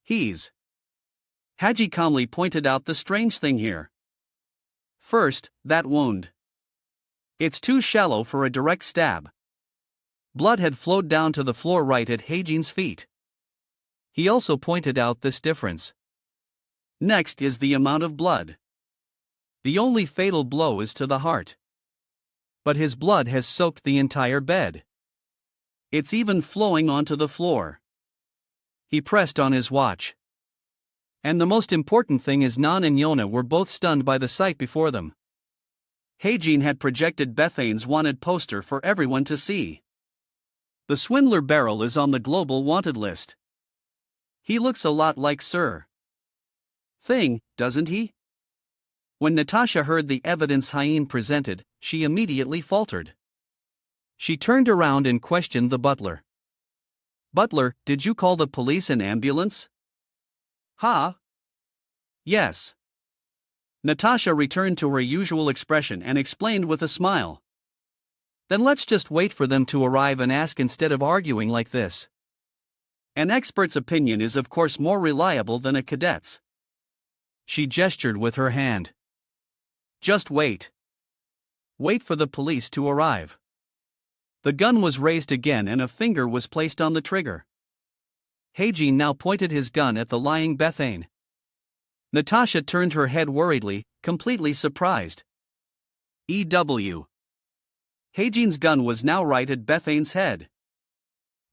Haji calmly pointed out the strange thing here. First, that wound. It's too shallow for a direct stab. Blood had flowed down to the floor right at Heijin's feet. He also pointed out this difference. Next is the amount of blood. The only fatal blow is to the heart. But his blood has soaked the entire bed. It's even flowing onto the floor. He pressed on his watch. And the most important thing is Nan and Yona were both stunned by the sight before them. Heijin had projected Bethane's wanted poster for everyone to see. The swindler Beryl is on the global wanted list. He looks a lot like Sir Thing, doesn't he? When Natasha heard the evidence Hyen presented, she immediately faltered. She turned around and questioned the butler. Butler, did you call the police and ambulance? Huh? Yes. Natasha returned to her usual expression and explained with a smile. Then let's just wait for them to arrive and ask instead of arguing like this. An expert's opinion is of course more reliable than a cadet's. She gestured with her hand. Just wait. Wait for the police to arrive. The gun was raised again and a finger was placed on the trigger. Heijin now pointed his gun at the lying Bethane. Natasha turned her head worriedly, completely surprised. E.W. Heijin's gun was now right at Bethane's head.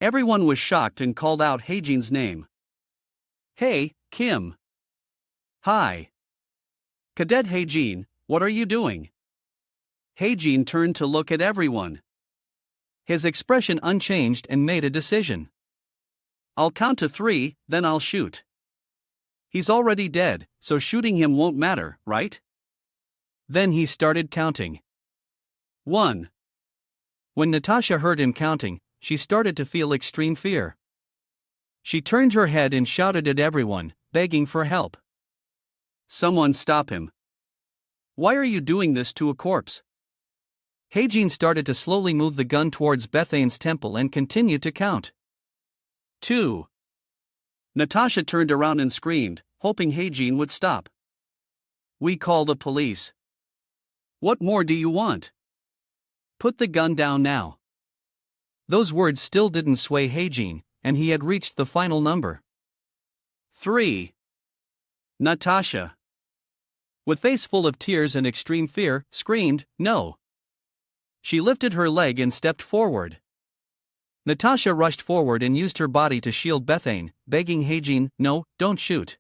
Everyone was shocked and called out Heijin's name. Hey, Kim. Hi. Cadet Heijin, what are you doing? Heijin turned to look at everyone. His expression unchanged and made a decision. I'll count to 3, then I'll shoot. He's already dead, so shooting him won't matter, right? Then he started counting. 1. When Natasha heard him counting, she started to feel extreme fear. She turned her head and shouted at everyone, begging for help. Someone stop him. Why are you doing this to a corpse? Heijin started to slowly move the gun towards Bethane's temple and continued to count. 2. Natasha turned around and screamed, hoping Heijin would stop. We call the police. What more do you want? Put the gun down now. Those words still didn't sway Heijin, and he had reached the final number. 3. Natasha, with face full of tears and extreme fear, screamed, no. She lifted her leg and stepped forward. Natasha rushed forward and used her body to shield Bethane, begging Heijin, no, don't shoot.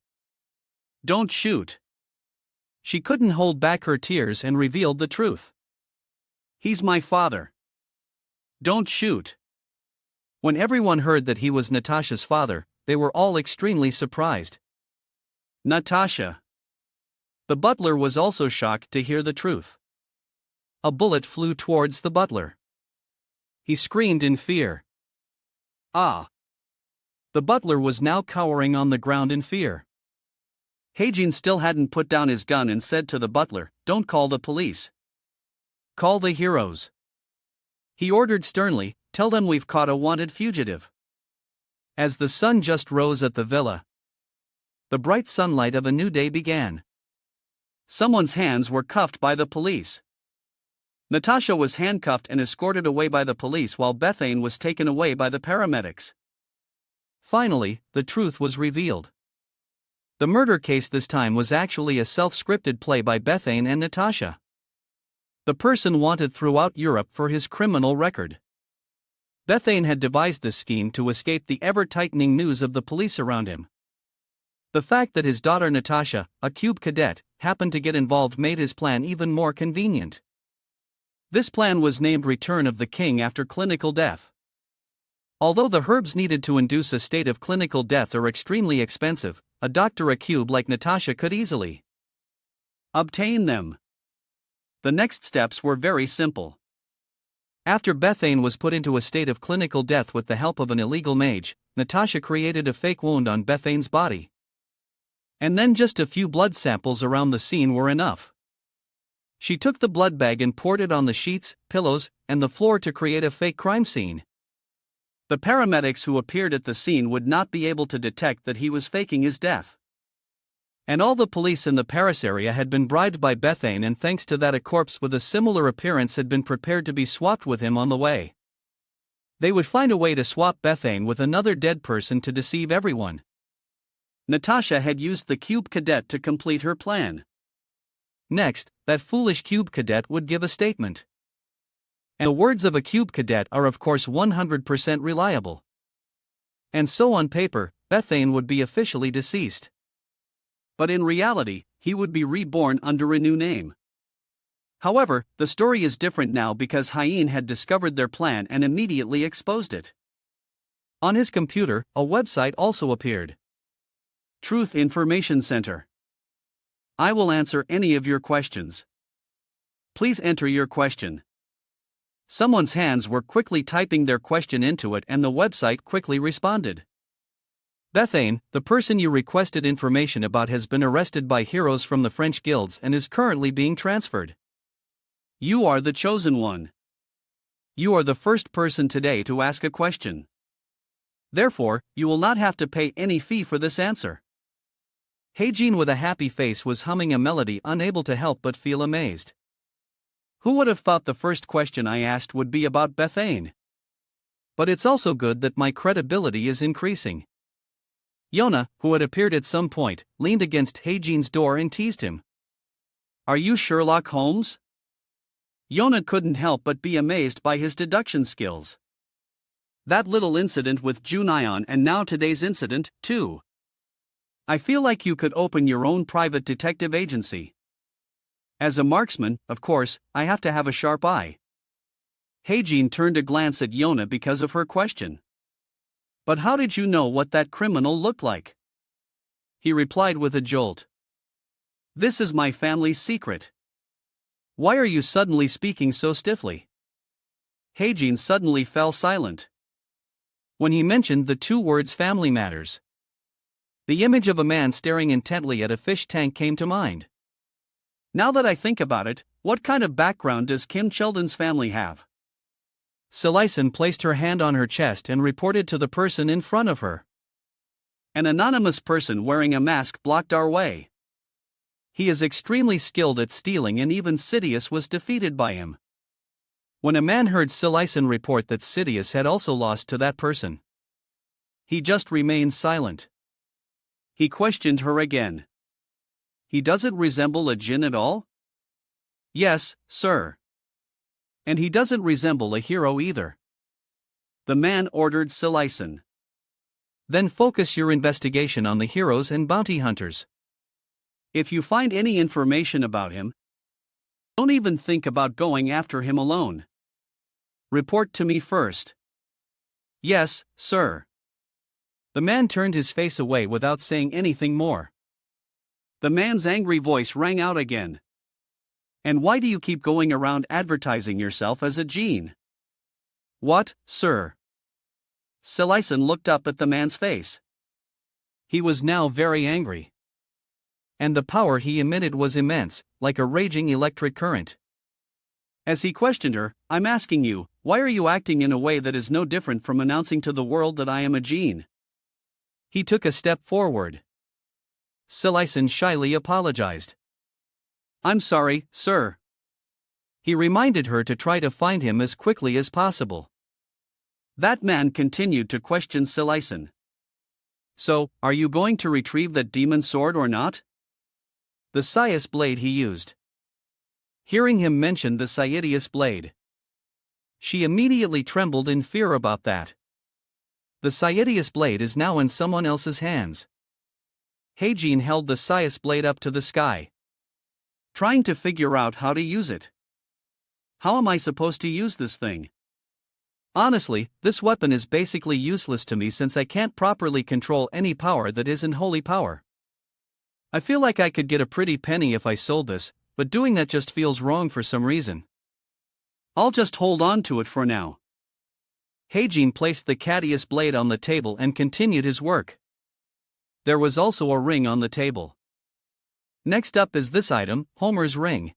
Don't shoot. She couldn't hold back her tears and revealed the truth. He's my father. Don't shoot. When everyone heard that he was Natasha's father, they were all extremely surprised. Natasha. The butler was also shocked to hear the truth. A bullet flew towards the butler. He screamed in fear. Ah! The butler was now cowering on the ground in fear. Heijin still hadn't put down his gun and said to the butler, "Don't call the police. Call the heroes." He ordered sternly, "Tell them we've caught a wanted fugitive." As the sun just rose at the villa, the bright sunlight of a new day began. Someone's hands were cuffed by the police. Natasha was handcuffed and escorted away by the police while Bethane was taken away by the paramedics. Finally, the truth was revealed. The murder case this time was actually a self-scripted play by Bethane and Natasha. The person wanted throughout Europe for his criminal record. Bethane had devised this scheme to escape the ever-tightening news of the police around him. The fact that his daughter Natasha, a cube cadet, happened to get involved made his plan even more convenient. This plan was named Return of the King after clinical death. Although the herbs needed to induce a state of clinical death are extremely expensive, a doctor a cube like Natasha could easily obtain them. The next steps were very simple. After Bethane was put into a state of clinical death with the help of an illegal mage, Natasha created a fake wound on Bethane's body. And then just a few blood samples around the scene were enough. She took the blood bag and poured it on the sheets, pillows, and the floor to create a fake crime scene. The paramedics who appeared at the scene would not be able to detect that he was faking his death. And all the police in the Paris area had been bribed by Bethane, and thanks to that a corpse with a similar appearance had been prepared to be swapped with him on the way. They would find a way to swap Bethane with another dead person to deceive everyone. Natasha had used the cube cadet to complete her plan. Next, that foolish cube cadet would give a statement. And the words of a cube cadet are of course 100% reliable. And so on paper, Bethane would be officially deceased. But in reality, he would be reborn under a new name. However, the story is different now because Hyen had discovered their plan and immediately exposed it. On his computer, a website also appeared. Truth Information Center. I will answer any of your questions. Please enter your question. Someone's hands were quickly typing their question into it and the website quickly responded. Bethane, the person you requested information about has been arrested by heroes from the French guilds and is currently being transferred. You are the chosen one. You are the first person today to ask a question. Therefore, you will not have to pay any fee for this answer. Heijin with a happy face was humming a melody, unable to help but feel amazed. Who would have thought the first question I asked would be about Bethane? But it's also good that my credibility is increasing. Yona, who had appeared at some point, leaned against Heijin's door and teased him. Are you Sherlock Holmes? Yona couldn't help but be amazed by his deduction skills. That little incident with Junayon and now today's incident, too. I feel like you could open your own private detective agency. As a marksman, of course, I have to have a sharp eye. Heijin turned a glance at Yona because of her question. But how did you know what that criminal looked like? He replied with a jolt. This is my family's secret. Why are you suddenly speaking so stiffly? Heijin suddenly fell silent. When he mentioned the two words family matters, the image of a man staring intently at a fish tank came to mind. Now that I think about it, what kind of background does Kim Cheldon's family have? Silison placed her hand on her chest and reported to the person in front of her. An anonymous person wearing a mask blocked our way. He is extremely skilled at stealing and even Sidious was defeated by him. When a man heard Silison report that Sidious had also lost to that person, he just remained silent. He questioned her again. He doesn't resemble a djinn at all? Yes, sir. And he doesn't resemble a hero either. The man ordered Silison. Then focus your investigation on the heroes and bounty hunters. If you find any information about him, Don't even think about going after him alone. Report to me first. Yes, sir. The man turned his face away without saying anything more. The man's angry voice rang out again. And why do you keep going around advertising yourself as a gene? What, sir? Assassination looked up at the man's face. He was now very angry. And the power he emitted was immense, like a raging electric current. As he questioned her, I'm asking you, why are you acting in a way that is no different from announcing to the world that I am a gene? He took a step forward. Assassination shyly apologized. I'm sorry, sir. He reminded her to try to find him as quickly as possible. That man continued to question Assassination. So, are you going to retrieve that demon sword or not? The Saius blade he used. Hearing him mention the Saius blade, she immediately trembled in fear about that. The Saius blade is now in someone else's hands. Heijin held the Saius blade up to the sky, trying to figure out how to use it. How am I supposed to use this thing? Honestly, this weapon is basically useless to me since I can't properly control any power that isn't holy power. I feel like I could get a pretty penny if I sold this, but doing that just feels wrong for some reason. I'll just hold on to it for now. Heijin placed the Cadius blade on the table and continued his work. There was also a ring on the table. Next up is this item, Homer's ring.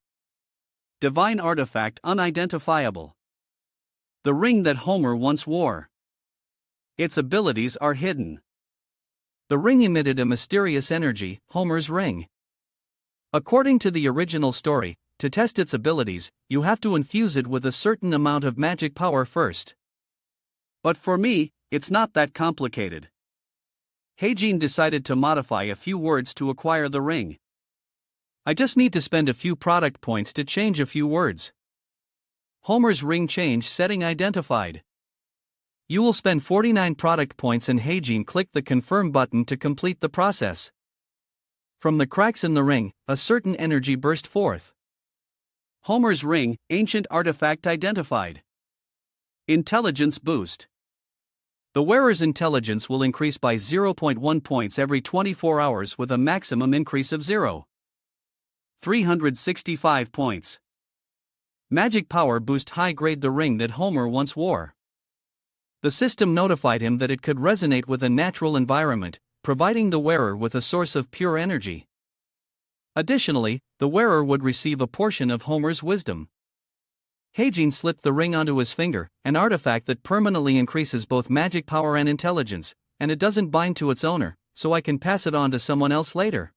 Divine artifact unidentifiable. The ring that Homer once wore. Its abilities are hidden. The ring emitted a mysterious energy, Homer's ring. According to the original story, to test its abilities, you have to infuse it with a certain amount of magic power first. But for me, it's not that complicated. Heijin decided to modify a few words to acquire the ring. I just need to spend a few product points to change a few words. Homer's ring change setting identified. You will spend 49 product points and Heijin clicked the confirm button to complete the process. From the cracks in the ring, a certain energy burst forth. Homer's ring, ancient artifact identified. Intelligence boost. The wearer's intelligence will increase by 0.1 points every 24 hours with a maximum increase of 365 points. Magic power boost high-grade the ring that Homer once wore. The system notified him that it could resonate with a natural environment, providing the wearer with a source of pure energy. Additionally, the wearer would receive a portion of Homer's wisdom. Heijin slipped the ring onto his finger, an artifact that permanently increases both magic power and intelligence, and it doesn't bind to its owner, so I can pass it on to someone else later.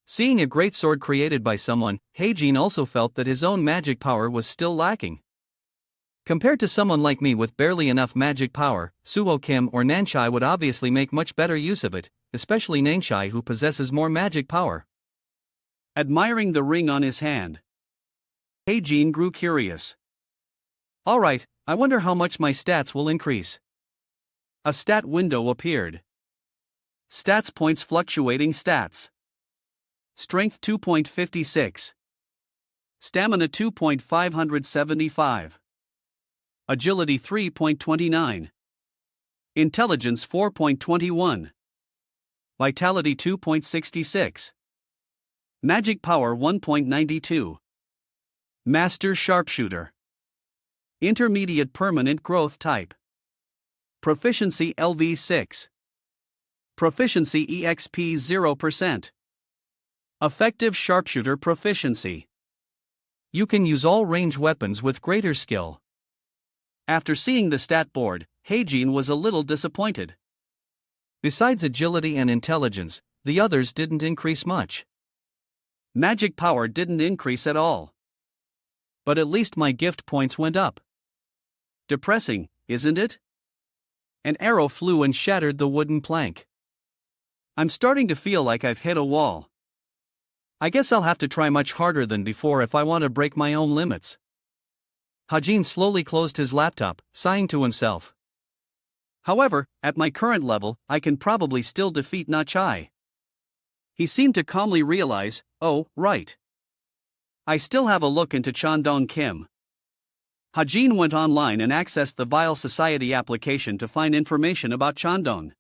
Seeing a great sword created by someone, Heijin also felt that his own magic power was still lacking. Compared to someone like me with barely enough magic power, Suho Kim or Nanshai would obviously make much better use of it, especially Nanshai who possesses more magic power. Admiring the ring on his hand, Heijin grew curious. Alright, I wonder how much my stats will increase. A stat window appeared. Stats points fluctuating stats. Strength 2.56. Stamina 2.575. Agility 3.29. Intelligence 4.21. Vitality 2.66. Magic power 1.92. Master Sharpshooter. Intermediate permanent growth type. Proficiency LV6. Proficiency EXP 0%. Effective Sharpshooter proficiency. You can use all range weapons with greater skill. After seeing the stat board, Heijin was a little disappointed. Besides agility and intelligence, the others didn't increase much. Magic power didn't increase at all. But at least my gift points went up. Depressing, isn't it? An arrow flew and shattered the wooden plank. I'm starting to feel like I've hit a wall. I guess I'll have to try much harder than before if I want to break my own limits. Heijin slowly closed his laptop, sighing to himself. However, at my current level, I can probably still defeat Nachai. He seemed to calmly realize, oh, right. I still have a look into Chandong Kim. Hajin went online and accessed the Vile Society application to find information about Chandong.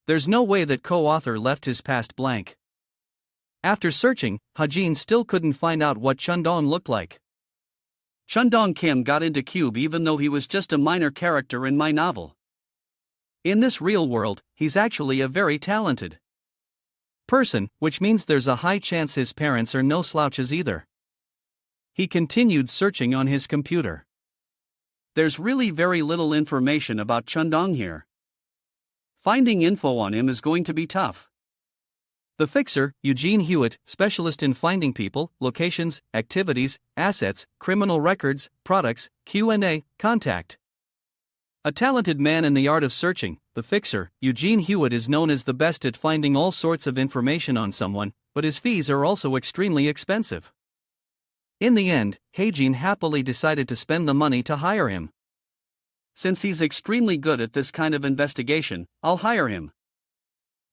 There's no way that co-author left his past blank. After searching, Hajin still couldn't find out what Chandong looked like. Chandong Kim got into Cube even though he was just a minor character in my novel. In this real world, he's actually a very talented person, which means there's a high chance his parents are no slouches either. He continued searching on his computer. There's really very little information about Chandong here. Finding info on him is going to be tough. The fixer, Eugene Hewitt, specialist in finding people, locations, activities, assets, criminal records, products, Q&A, contact. A talented man in the art of searching, the fixer, Eugene Hewitt is known as the best at finding all sorts of information on someone, but his fees are also extremely expensive. In the end, Hajin happily decided to spend the money to hire him. Since he's extremely good at this kind of investigation, I'll hire him.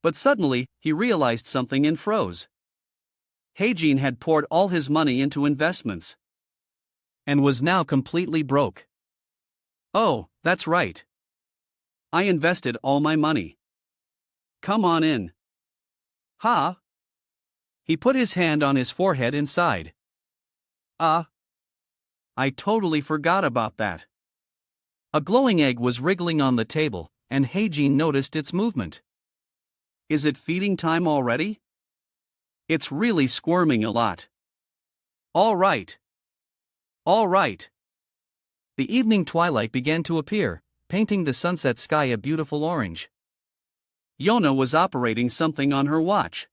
But suddenly, he realized something and froze. Hajin had poured all his money into investments and was now completely broke. Oh, that's right. I invested all my money. Come on in. Ha! He put his hand on his forehead and sighed. I totally forgot about that. A glowing egg was wriggling on the table, and Hajin noticed its movement. Is it feeding time already? It's really squirming a lot. All right. All right. The evening twilight began to appear, painting the sunset sky a beautiful orange. Yona was operating something on her watch.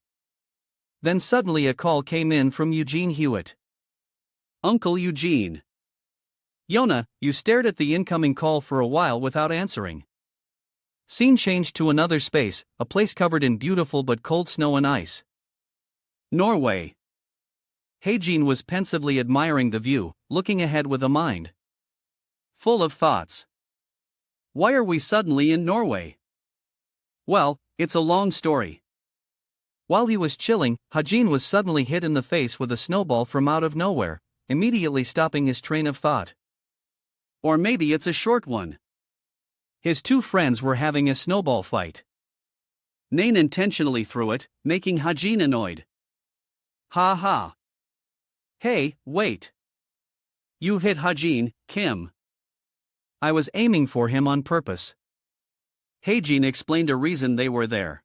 Then suddenly a call came in from Eugene Hewitt. Uncle Eugene. Yona, you stared at the incoming call for a while without answering. Scene changed to another space, a place covered in beautiful but cold snow and ice. Norway. Hajin was pensively admiring the view, looking ahead with a mind full of thoughts. Why are we suddenly in Norway? Well, it's a long story. While he was chilling, Hajin was suddenly hit in the face with a snowball from out of nowhere, immediately stopping his train of thought. Or maybe it's a short one. His two friends were having a snowball fight. Nain intentionally threw it, making Hajin annoyed. Ha ha. Hey, wait. You hit Hajin, Kim. I was aiming for him on purpose. Hajin explained a reason they were there.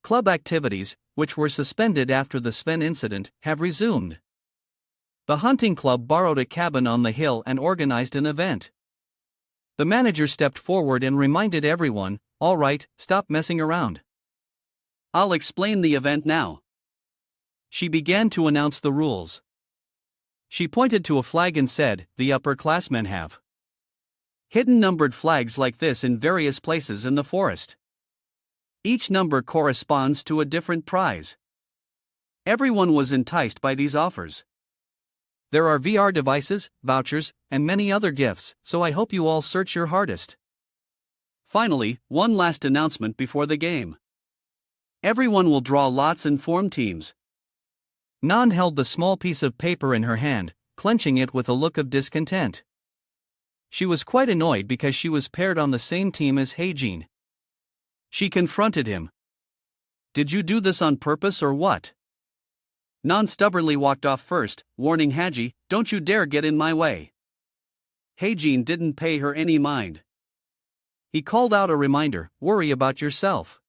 Club activities, which were suspended after the Sven incident, have resumed. The hunting club borrowed a cabin on the hill and organized an event. The manager stepped forward and reminded everyone, all right, stop messing around. I'll explain the event now. She began to announce the rules. She pointed to a flag and said, the upperclassmen have hidden numbered flags like this in various places in the forest. Each number corresponds to a different prize. Everyone was enticed by these offers. There are VR devices, vouchers, and many other gifts, so I hope you all search your hardest. Finally, one last announcement before the game. Everyone will draw lots and form teams. Nan held the small piece of paper in her hand, clenching it with a look of discontent. She was quite annoyed because she was paired on the same team as Hajin. She confronted him. Did you do this on purpose or what? Nan stubbornly walked off first, warning Haji, don't you dare get in my way. Hajin didn't pay her any mind. He called out a reminder, worry about yourself.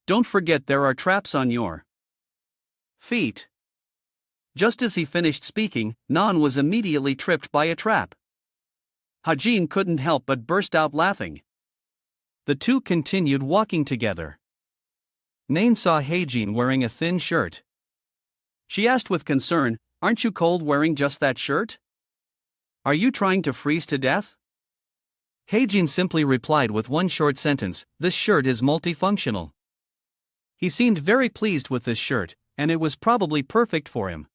Don't forget there are traps on your feet. Just as he finished speaking, Nan was immediately tripped by a trap. Hajin couldn't help but burst out laughing. The two continued walking together. Nain saw Hajin wearing a thin shirt. She asked with concern, aren't you cold wearing just that shirt? Are you trying to freeze to death? Hajin simply replied with one short sentence, this shirt is multifunctional. He seemed very pleased with this shirt, and it was probably perfect for him.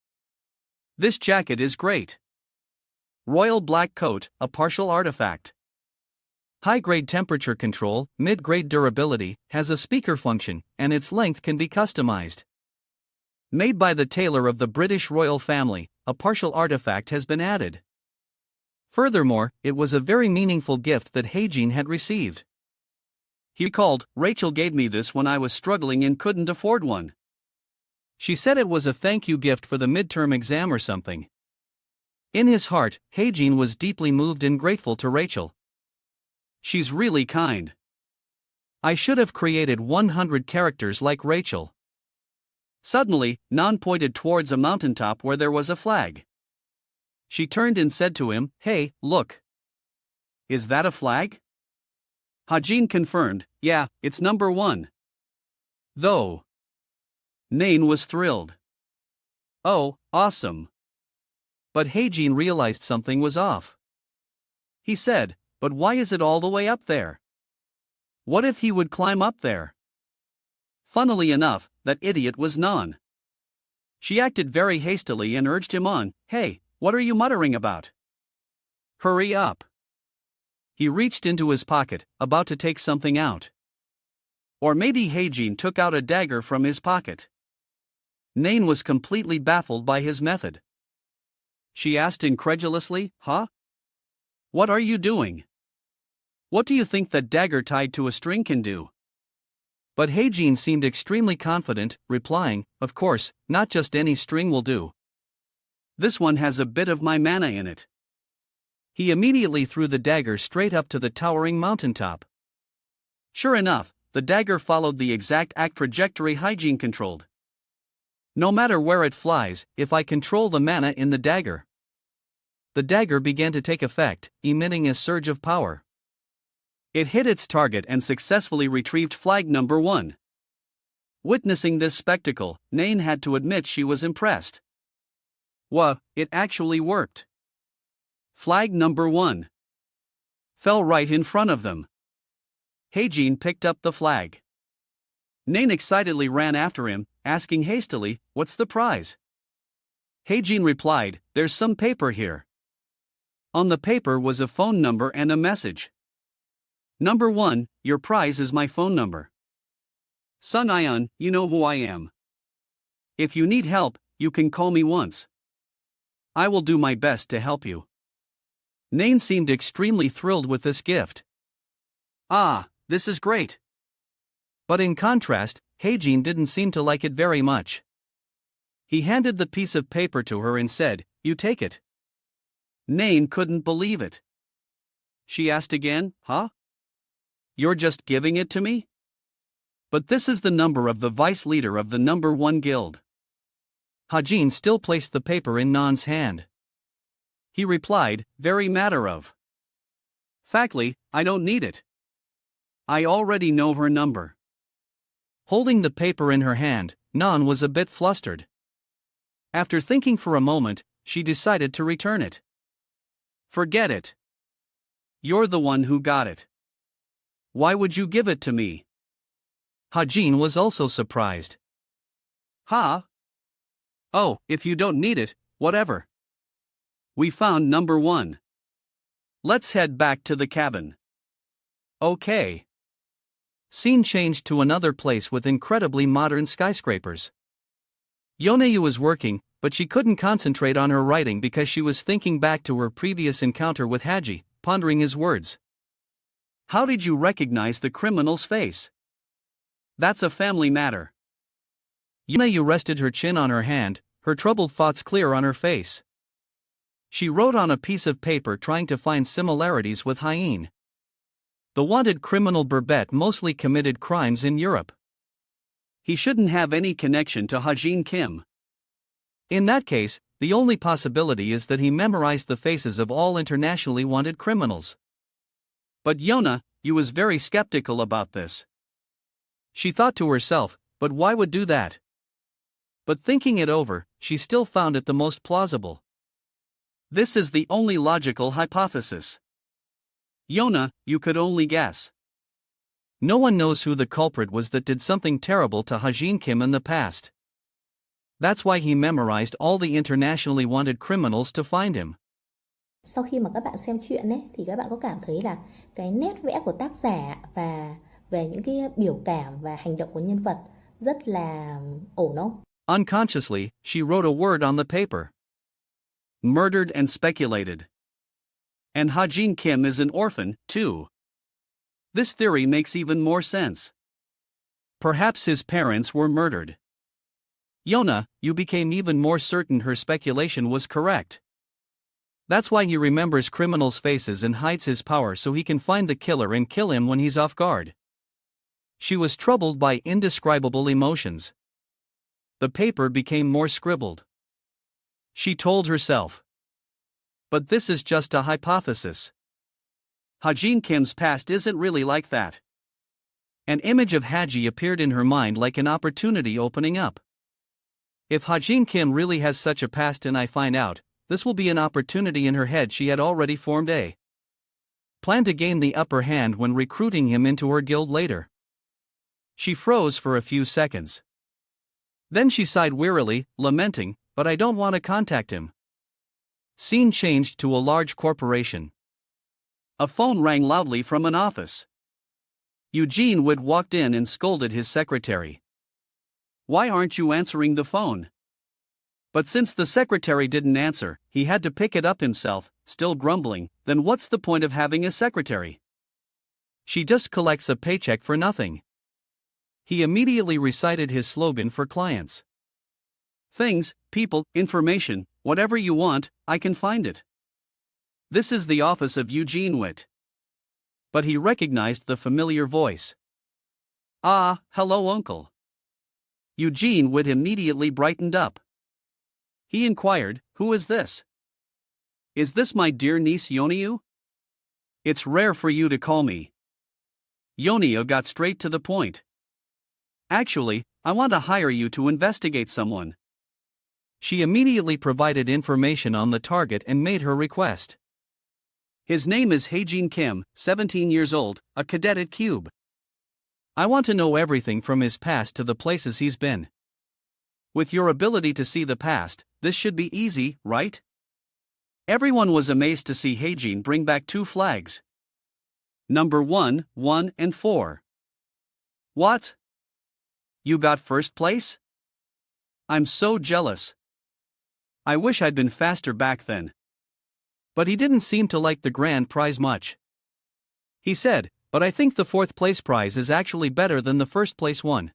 This jacket is great. Royal black coat, a partial artifact. High-grade temperature control, mid-grade durability, has a speaker function, and its length can be customized. Made by the tailor of the British royal family, a partial artifact has been added. Furthermore, it was a very meaningful gift that Hae-jin had received. He recalled, Rachel gave me this when I was struggling and couldn't afford one. She said it was a thank you gift for the midterm exam or something. In his heart, Hae-jin was deeply moved and grateful to Rachel. She's really kind. I should have created 100 characters like Rachel. Suddenly, Nan pointed towards a mountaintop where there was a flag. She turned and said to him, Hey, look. Is that a flag? Hae-jin confirmed, Yeah, it's number 1. Though. Nain was thrilled. Oh, awesome. But Hae-jin realized something was off. He said, But why is it all the way up there? What if he would climb up there? Funnily enough, that idiot was Nan. She acted very hastily and urged him on, Hey, what are you muttering about? Hurry up. He reached into his pocket, about to take something out. Or maybe Hae-jin took out a dagger from his pocket. Nain was completely baffled by his method. She asked incredulously, Huh? What are you doing? What do you think that dagger tied to a string can do? But Hae-jin seemed extremely confident, replying, Of course, not just any string will do. This one has a bit of my mana in it. He immediately threw the dagger straight up to the towering mountaintop. Sure enough, the dagger followed the exact trajectory Hae-jin controlled. No matter where it flies, if I control the mana in the dagger. The dagger began to take effect, emitting a surge of power. It hit its target and successfully retrieved flag number 1. Witnessing this spectacle, Nain had to admit she was impressed. It actually worked. Flag number 1 fell right in front of them. Hae-jin picked up the flag. Nain excitedly ran after him, asking hastily, What's the prize? Hae-jin replied, There's some paper here. On the paper was a phone number and a message. Number 1, your prize is my phone number. Sun Ion, you know who I am. If you need help, you can call me once. I will do my best to help you. Nain seemed extremely thrilled with this gift. Ah, this is great. But in contrast, Hae-jin didn't seem to like it very much. He handed the piece of paper to her and said, You take it. Nain couldn't believe it. She asked again, Huh? You're just giving it to me? But this is the number of the vice leader of the number 1 guild. Hae-jin still placed the paper in Nan's hand. He replied, very matter of factly, I don't need it. I already know her number. Holding the paper in her hand, Nan was a bit flustered. After thinking for a moment, she decided to return it. Forget it. You're the one who got it. Why would you give it to me? Hae-jin was also surprised. Huh? Oh, if you don't need it, whatever. We found number 1. Let's head back to the cabin. Okay. Scene changed to another place with incredibly modern skyscrapers. Yoneyu was working, but she couldn't concentrate on her writing because she was thinking back to her previous encounter with Haji, pondering his words. How did you recognize the criminal's face? That's a family matter. Yoneyu rested her chin on her hand, her troubled thoughts clear on her face. She wrote on a piece of paper trying to find similarities with Hyen. The wanted criminal Burbet mostly committed crimes in Europe. He shouldn't have any connection to Hae-jin Kim. In that case, the only possibility is that he memorized the faces of all internationally wanted criminals. But Yona, you was very skeptical about this. She thought to herself, but why would do that? But thinking it over, she still found it the most plausible. This is the only logical hypothesis. Yona, you could only guess. No one knows who the culprit was that did something terrible to Hae-jin Kim in the past. That's why he memorized all the internationally wanted criminals to find him. Sau khi mà các bạn xem truyện ấy, thì các bạn có cảm thấy là cái nét vẽ của tác giả và về những cái biểu cảm và hành động của nhân vật rất là ổn không? Unconsciously, she wrote a word on the paper. Murdered and speculated. And Ha-jin Kim is an orphan, too. This theory makes even more sense. Perhaps his parents were murdered. Yona, you became even more certain her speculation was correct. That's why he remembers criminals' faces and hides his power so he can find the killer and kill him when he's off guard. She was troubled by indescribable emotions. The paper became more scribbled. She told herself. But this is just a hypothesis. Ha-jin Kim's past isn't really like that. An image of Haji appeared in her mind like an opportunity opening up. If Ha-jin Kim really has such a past and I find out, this will be an opportunity in her head. She had already formed a plan to gain the upper hand when recruiting him into her guild later. She froze for a few seconds. Then she sighed wearily, lamenting, but I don't want to contact him. Scene changed to a large corporation. A phone rang loudly from an office. Eugene Wood walked in and scolded his secretary. Why aren't you answering the phone? But since the secretary didn't answer, he had to pick it up himself, still grumbling, then what's the point of having a secretary? She just collects a paycheck for nothing. He immediately recited his slogan for clients. Things, people, information, whatever you want, I can find it. This is the office of Eugene Witt. But he recognized the familiar voice. Ah, hello uncle. Eugene Witt immediately brightened up. He inquired, who is this? Is this my dear niece Yoniu? It's rare for you to call me. Yoniu got straight to the point. Actually, I want to hire you to investigate someone. She immediately provided information on the target and made her request. His name is Ha-jin Kim, 17 years old, a cadet at Cube. I want to know everything from his past to the places he's been. With your ability to see the past, this should be easy, right? Everyone was amazed to see Ha-jin bring back 2 flags. Number 1, 1 and 4. What? You got first place? I'm so jealous. I wish I'd been faster back then. But he didn't seem to like the grand prize much. He said, but I think the 4th place prize is actually better than the 1st place one.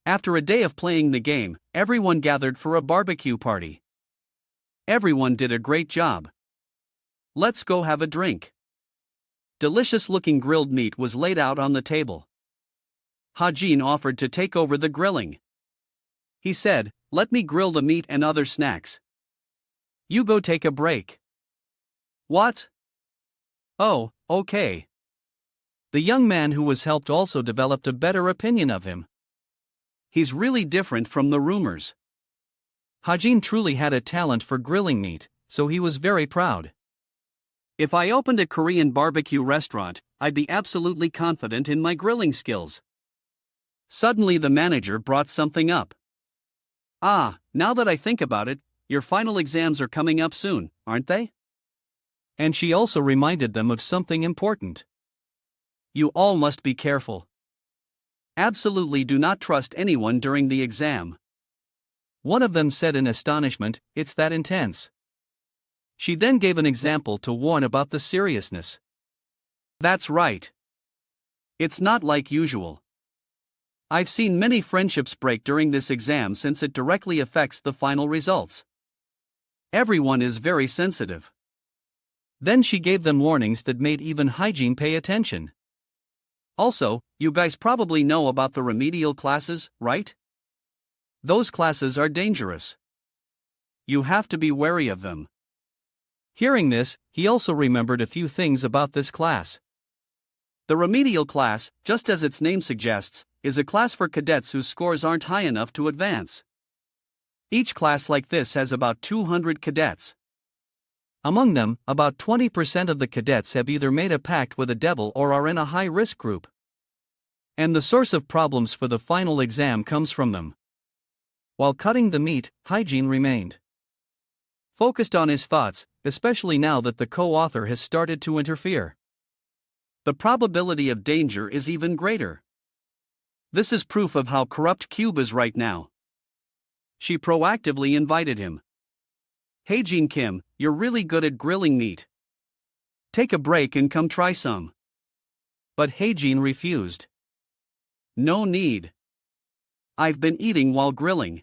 After a day of playing the game, everyone gathered for a barbecue party. Everyone did a great job. Let's go have a drink. Delicious-looking grilled meat was laid out on the table. Ha-jin offered to take over the grilling. He said, let me grill the meat and other snacks. You go take a break. What? Oh, okay. The young man who was helped also developed a better opinion of him. He's really different from the rumors. Ha-jin truly had a talent for grilling meat, so he was very proud. If I opened a Korean barbecue restaurant, I'd be absolutely confident in my grilling skills. Suddenly the manager brought something up. Ah, now that I think about it, your final exams are coming up soon, aren't they? And she also reminded them of something important. You all must be careful. Absolutely do not trust anyone during the exam. One of them said in astonishment, it's that intense. She then gave an example to warn about the seriousness. That's right. It's not like usual. I've seen many friendships break during this exam since it directly affects the final results. Everyone is very sensitive. Then she gave them warnings that made even hygiene pay attention. Also, you guys probably know about the remedial classes, right? Those classes are dangerous. You have to be wary of them. Hearing this, he also remembered a few things about this class. The remedial class, just as its name suggests, is a class for cadets whose scores aren't high enough to advance. Each class like this has about 200 cadets. Among them, about 20% of the cadets have either made a pact with a devil or are in a high-risk group. And the source of problems for the final exam comes from them. While cutting the meat, hygiene remained focused on his thoughts, especially now that the co-author has started to interfere. The probability of danger is even greater. This is proof of how corrupt Cube is right now. She proactively invited him. Hey Jin Kim, you're really good at grilling meat. Take a break and come try some. But Haejin refused. No need. I've been eating while grilling.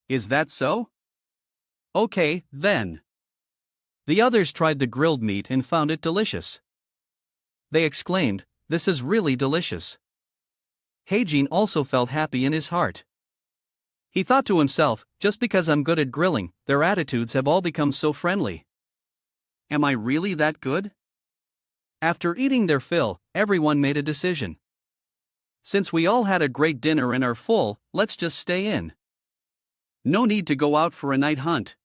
Is that so? Okay, then. The others tried the grilled meat and found it delicious. They exclaimed, "This is really delicious." Haejin also felt happy in his heart. He thought to himself, just because I'm good at grilling, their attitudes have all become so friendly. Am I really that good? After eating their fill, everyone made a decision. Since we all had a great dinner and are full, let's just stay in. No need to go out for a night hunt.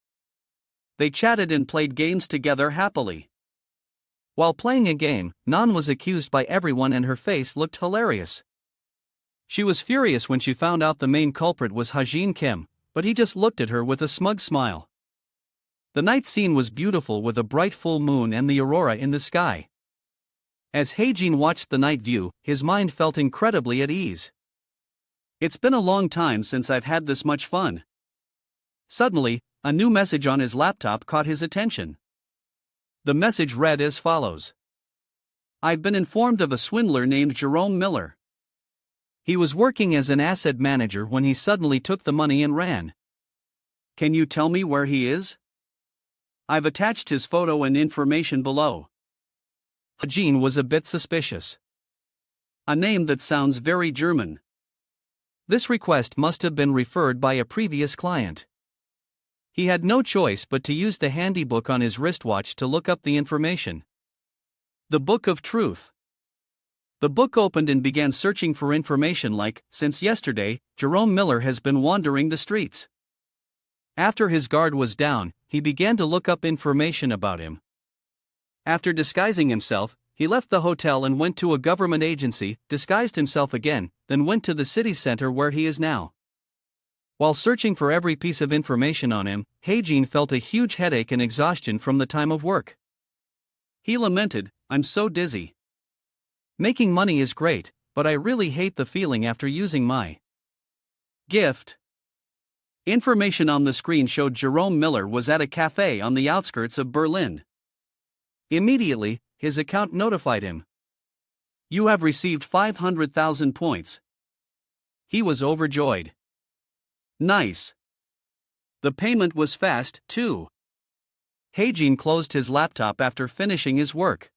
They chatted and played games together happily. While playing a game, Nan was accused by everyone and her face looked hilarious. She was furious when she found out the main culprit was Haejin Kim, but he just looked at her with a smug smile. The night scene was beautiful with a bright full moon and the aurora in the sky. As Haejin watched the night view, his mind felt incredibly at ease. It's been a long time since I've had this much fun. Suddenly, a new message on his laptop caught his attention. The message read as follows. I've been informed of a swindler named Jerome Miller. He was working as an asset manager when he suddenly took the money and ran. Can you tell me where he is? I've attached his photo and information below. Haejin was a bit suspicious. A name that sounds very German. This request must have been referred by a previous client. He had no choice but to use the handy book on his wristwatch to look up the information. The Book of Truth. The book opened and began searching for information like, since yesterday, Jerome Miller has been wandering the streets. After his guard was down, he began to look up information about him. After disguising himself, he left the hotel and went to a government agency, disguised himself again, then went to the city center where he is now. While searching for every piece of information on him, Haejin felt a huge headache and exhaustion from the time of work. He lamented, I'm so dizzy. Making money is great, but I really hate the feeling after using my gift. Information on the screen showed Jerome Miller was at a cafe on the outskirts of Berlin. Immediately, his account notified him. You have received 500,000 points. He was overjoyed. Nice. The payment was fast, too. Haejin closed his laptop after finishing his work.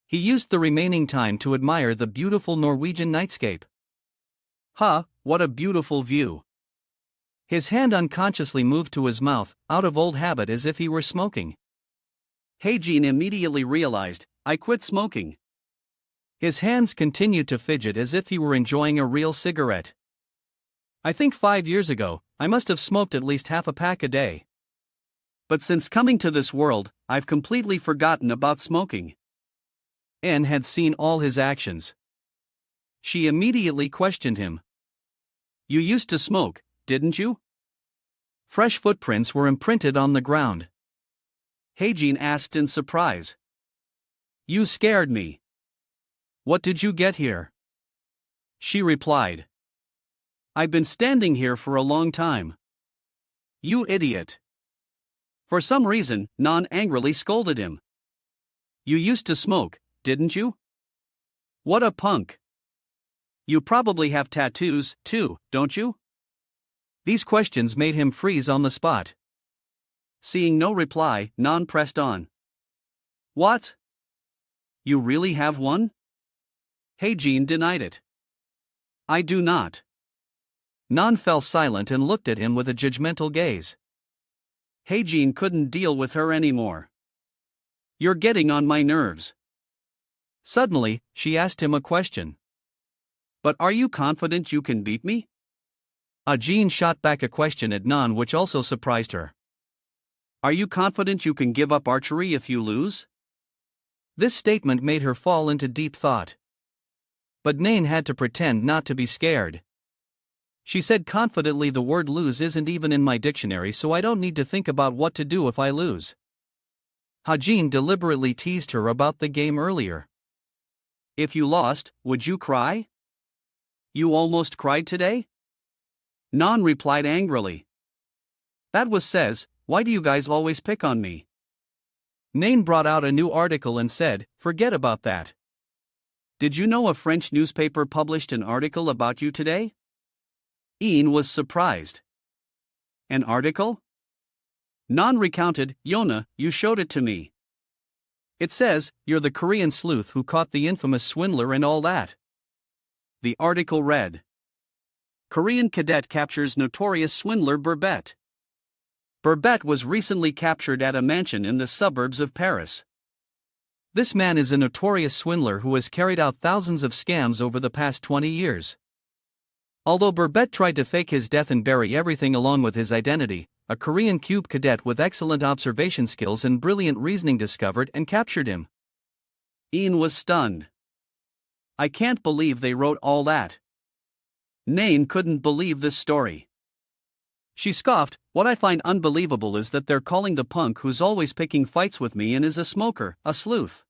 He used the remaining time to admire the beautiful Norwegian nightscape. What a beautiful view. His hand unconsciously moved to his mouth, out of old habit as if he were smoking. Haejin immediately realized, I quit smoking. His hands continued to fidget as if he were enjoying a real cigarette. I think 5 years ago, I must have smoked at least half a pack a day. But since coming to this world, I've completely forgotten about smoking. Anne had seen all his actions. She immediately questioned him. You used to smoke, didn't you? Fresh footprints were imprinted on the ground. Haejin asked in surprise. You scared me. What did you get here? She replied. I've been standing here for a long time. You idiot. For some reason, Nan angrily scolded him. You used to smoke, didn't you? What a punk. You probably have tattoos, too, don't you? These questions made him freeze on the spot. Seeing no reply, Nan pressed on. What? You really have one? Haejin denied it. I do not. Nan fell silent and looked at him with a judgmental gaze. Haejin couldn't deal with her anymore. You're getting on my nerves. Suddenly, she asked him a question. But are you confident you can beat me? Haejin shot back a question at Nan which also surprised her. Are you confident you can give up archery if you lose? This statement made her fall into deep thought. But Nain had to pretend not to be scared. She said confidently, the word lose isn't even in my dictionary, so I don't need to think about what to do if I lose. Haejin deliberately teased her about the game earlier. If you lost, would you cry? You almost cried today? Nan replied angrily. That was says, why do you guys always pick on me? Nain brought out a new article and said, forget about that. Did you know a French newspaper published an article about you today? Ian was surprised. An article? Nan recounted, Yona, you showed it to me. It says, you're the Korean sleuth who caught the infamous swindler and all that. The article read, Korean cadet captures notorious swindler Burbet. Burbet was recently captured at a mansion in the suburbs of Paris. This man is a notorious swindler who has carried out thousands of scams over the past 20 years. Although Burbet tried to fake his death and bury everything along with his identity, a Korean cube cadet with excellent observation skills and brilliant reasoning discovered and captured him. Ian was stunned. I can't believe they wrote all that. Nain couldn't believe this story. She scoffed, what I find unbelievable is that they're calling the punk who's always picking fights with me and is a smoker, a sleuth.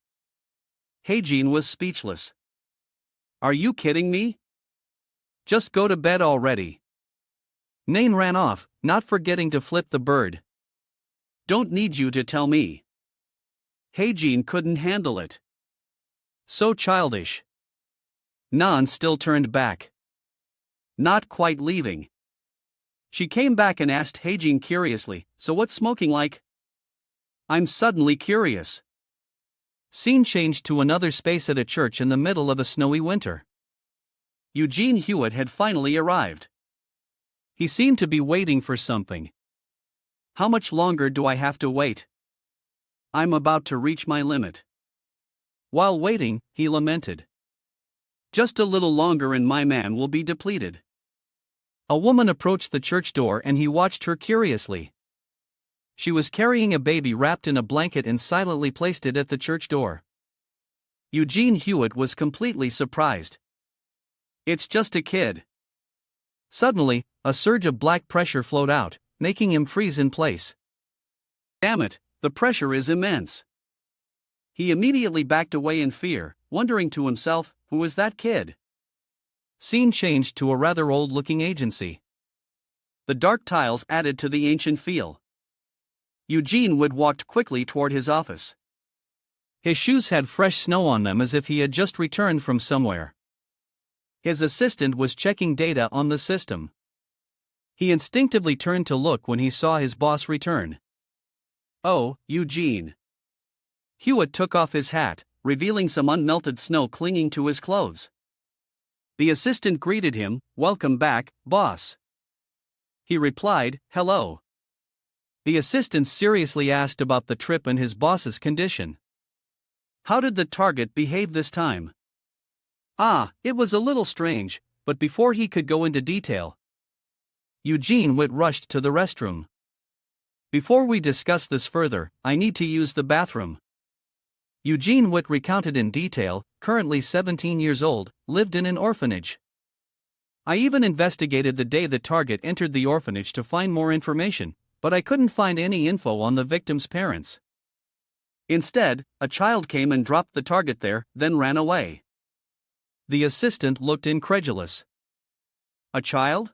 Heijin was speechless. Are you kidding me? Just go to bed already. Nain ran off, not forgetting to flip the bird. Don't need you to tell me. Heijin couldn't handle it. So childish. Nan still turned back. Not quite leaving. She came back and asked Heijin curiously, so what's smoking like? I'm suddenly curious. Scene changed to another space at a church in the middle of a snowy winter. Eugene Hewitt had finally arrived. He seemed to be waiting for something. How much longer do I have to wait? I'm about to reach my limit. While waiting, he lamented. Just a little longer and my man will be depleted. A woman approached the church door and he watched her curiously. She was carrying a baby wrapped in a blanket and silently placed it at the church door. Eugene Hewitt was completely surprised. It's just a kid. Suddenly, a surge of black pressure flowed out, making him freeze in place. Damn it, the pressure is immense. He immediately backed away in fear, wondering to himself, who is that kid? Scene changed to a rather old-looking agency. The dark tiles added to the ancient feel. Eugene Wood walked quickly toward his office. His shoes had fresh snow on them as if he had just returned from somewhere. His assistant was checking data on the system. He instinctively turned to look when he saw his boss return. Oh, Eugene. Hewitt took off his hat, revealing some unmelted snow clinging to his clothes. The assistant greeted him, welcome back, boss. He replied, hello. The assistant seriously asked about the trip and his boss's condition. How did the target behave this time? It was a little strange, but before he could go into detail, Eugene Witt rushed to the restroom. Before we discuss this further, I need to use the bathroom. Eugene Witt recounted in detail, currently 17 years old, lived in an orphanage. I even investigated the day the target entered the orphanage to find more information, but I couldn't find any info on the victim's parents. Instead, a child came and dropped the target there, then ran away. The assistant looked incredulous. A child?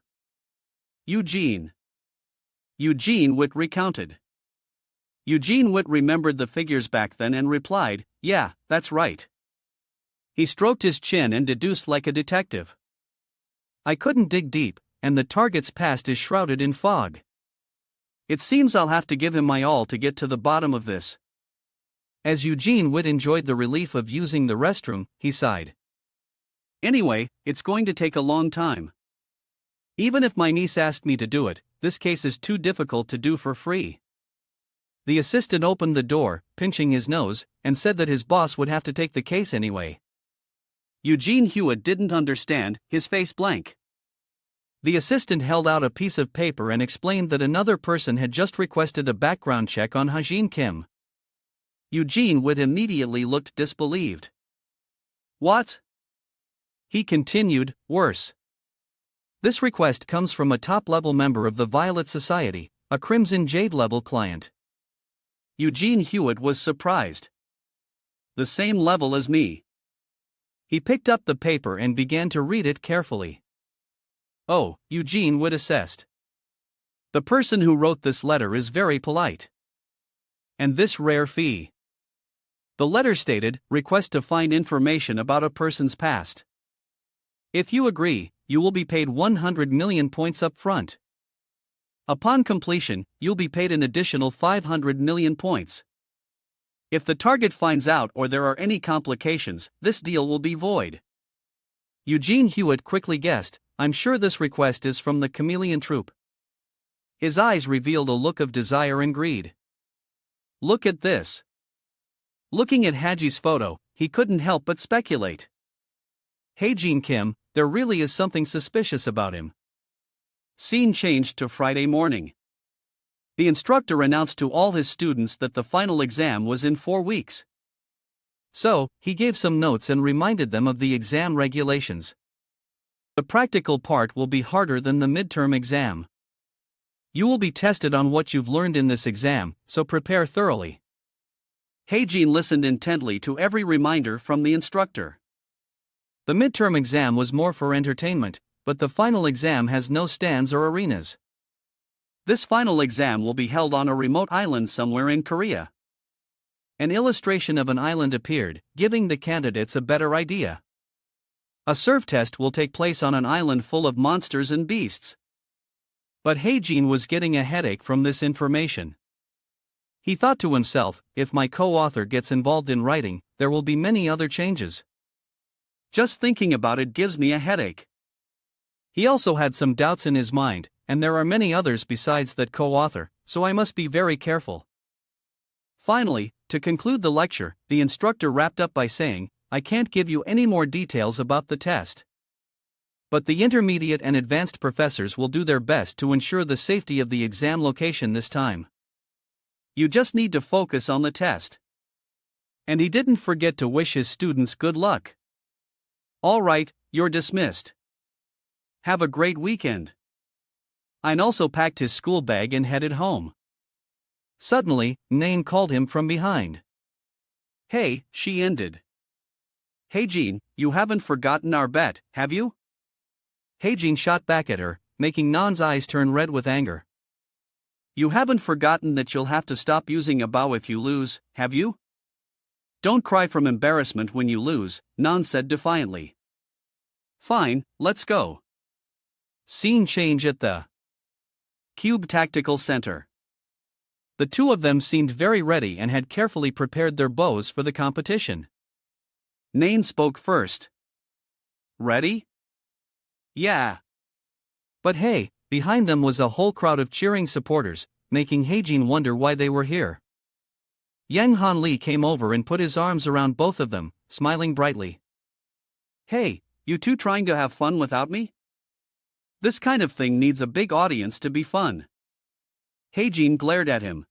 Eugene Witt recounted. Eugene Witt remembered the figures back then and replied, yeah, that's right. He stroked his chin and deduced like a detective. I couldn't dig deep, and the target's past is shrouded in fog. It seems I'll have to give him my all to get to the bottom of this. As Eugene Witt enjoyed the relief of using the restroom, he sighed. Anyway, it's going to take a long time. Even if my niece asked me to do it, this case is too difficult to do for free. The assistant opened the door, pinching his nose, and said that his boss would have to take the case anyway. Eugene Hewitt didn't understand, his face blank. The assistant held out a piece of paper and explained that another person had just requested a background check on Hajin Kim. Eugene Witt immediately looked disbelieved. What? He continued, worse. This request comes from a top-level member of the Violet Society, a Crimson Jade-level client. Eugene Hewitt was surprised. The same level as me. He picked up the paper and began to read it carefully. Oh, Eugene would assessed. The person who wrote this letter is very polite. And this rare fee. The letter stated, request to find information about a person's past. If you agree, you will be paid 100 million points up front. Upon completion, you'll be paid an additional 500 million points. If the target finds out or there are any complications, this deal will be void. Eugene Hewitt quickly guessed, I'm sure this request is from the chameleon troupe. His eyes revealed a look of desire and greed. Look at this. Looking at Haji's photo, he couldn't help but speculate. Hey Jean Kim, there really is something suspicious about him. Scene changed to Friday morning. The instructor announced to all his students that the final exam was in 4 weeks. So, he gave some notes and reminded them of the exam regulations. The practical part will be harder than the midterm exam. You will be tested on what you've learned in this exam, so prepare thoroughly. Heijin listened intently to every reminder from the instructor. The midterm exam was more for entertainment, but the final exam has no stands or arenas. This final exam will be held on a remote island somewhere in Korea. An illustration of an island appeared, giving the candidates a better idea. A surf test will take place on an island full of monsters and beasts. But Heijin was getting a headache from this information. He thought to himself, if my co-author gets involved in writing, there will be many other changes. Just thinking about it gives me a headache. He also had some doubts in his mind, and there are many others besides that co-author, so I must be very careful. Finally, to conclude the lecture, the instructor wrapped up by saying, I can't give you any more details about the test. But the intermediate and advanced professors will do their best to ensure the safety of the exam location this time. You just need to focus on the test. And he didn't forget to wish his students good luck. All right, you're dismissed. Have a great weekend. Ayn also packed his school bag and headed home. Suddenly, Nain called him from behind. Hey, she ended. Hey Jean, you haven't forgotten our bet, have you? Heijin shot back at her, making Nan's eyes turn red with anger. You haven't forgotten that you'll have to stop using a bow if you lose, have you? Don't cry from embarrassment when you lose, Nan said defiantly. Fine, let's go. Scene change at the Cube Tactical Center. The two of them seemed very ready and had carefully prepared their bows for the competition. Nain spoke first. Ready? Yeah. But hey, behind them was a whole crowd of cheering supporters, making Heijin wonder why they were here. Yang Han Li came over and put his arms around both of them, smiling brightly. Hey, you two trying to have fun without me? This kind of thing needs a big audience to be fun. Heijin glared at him.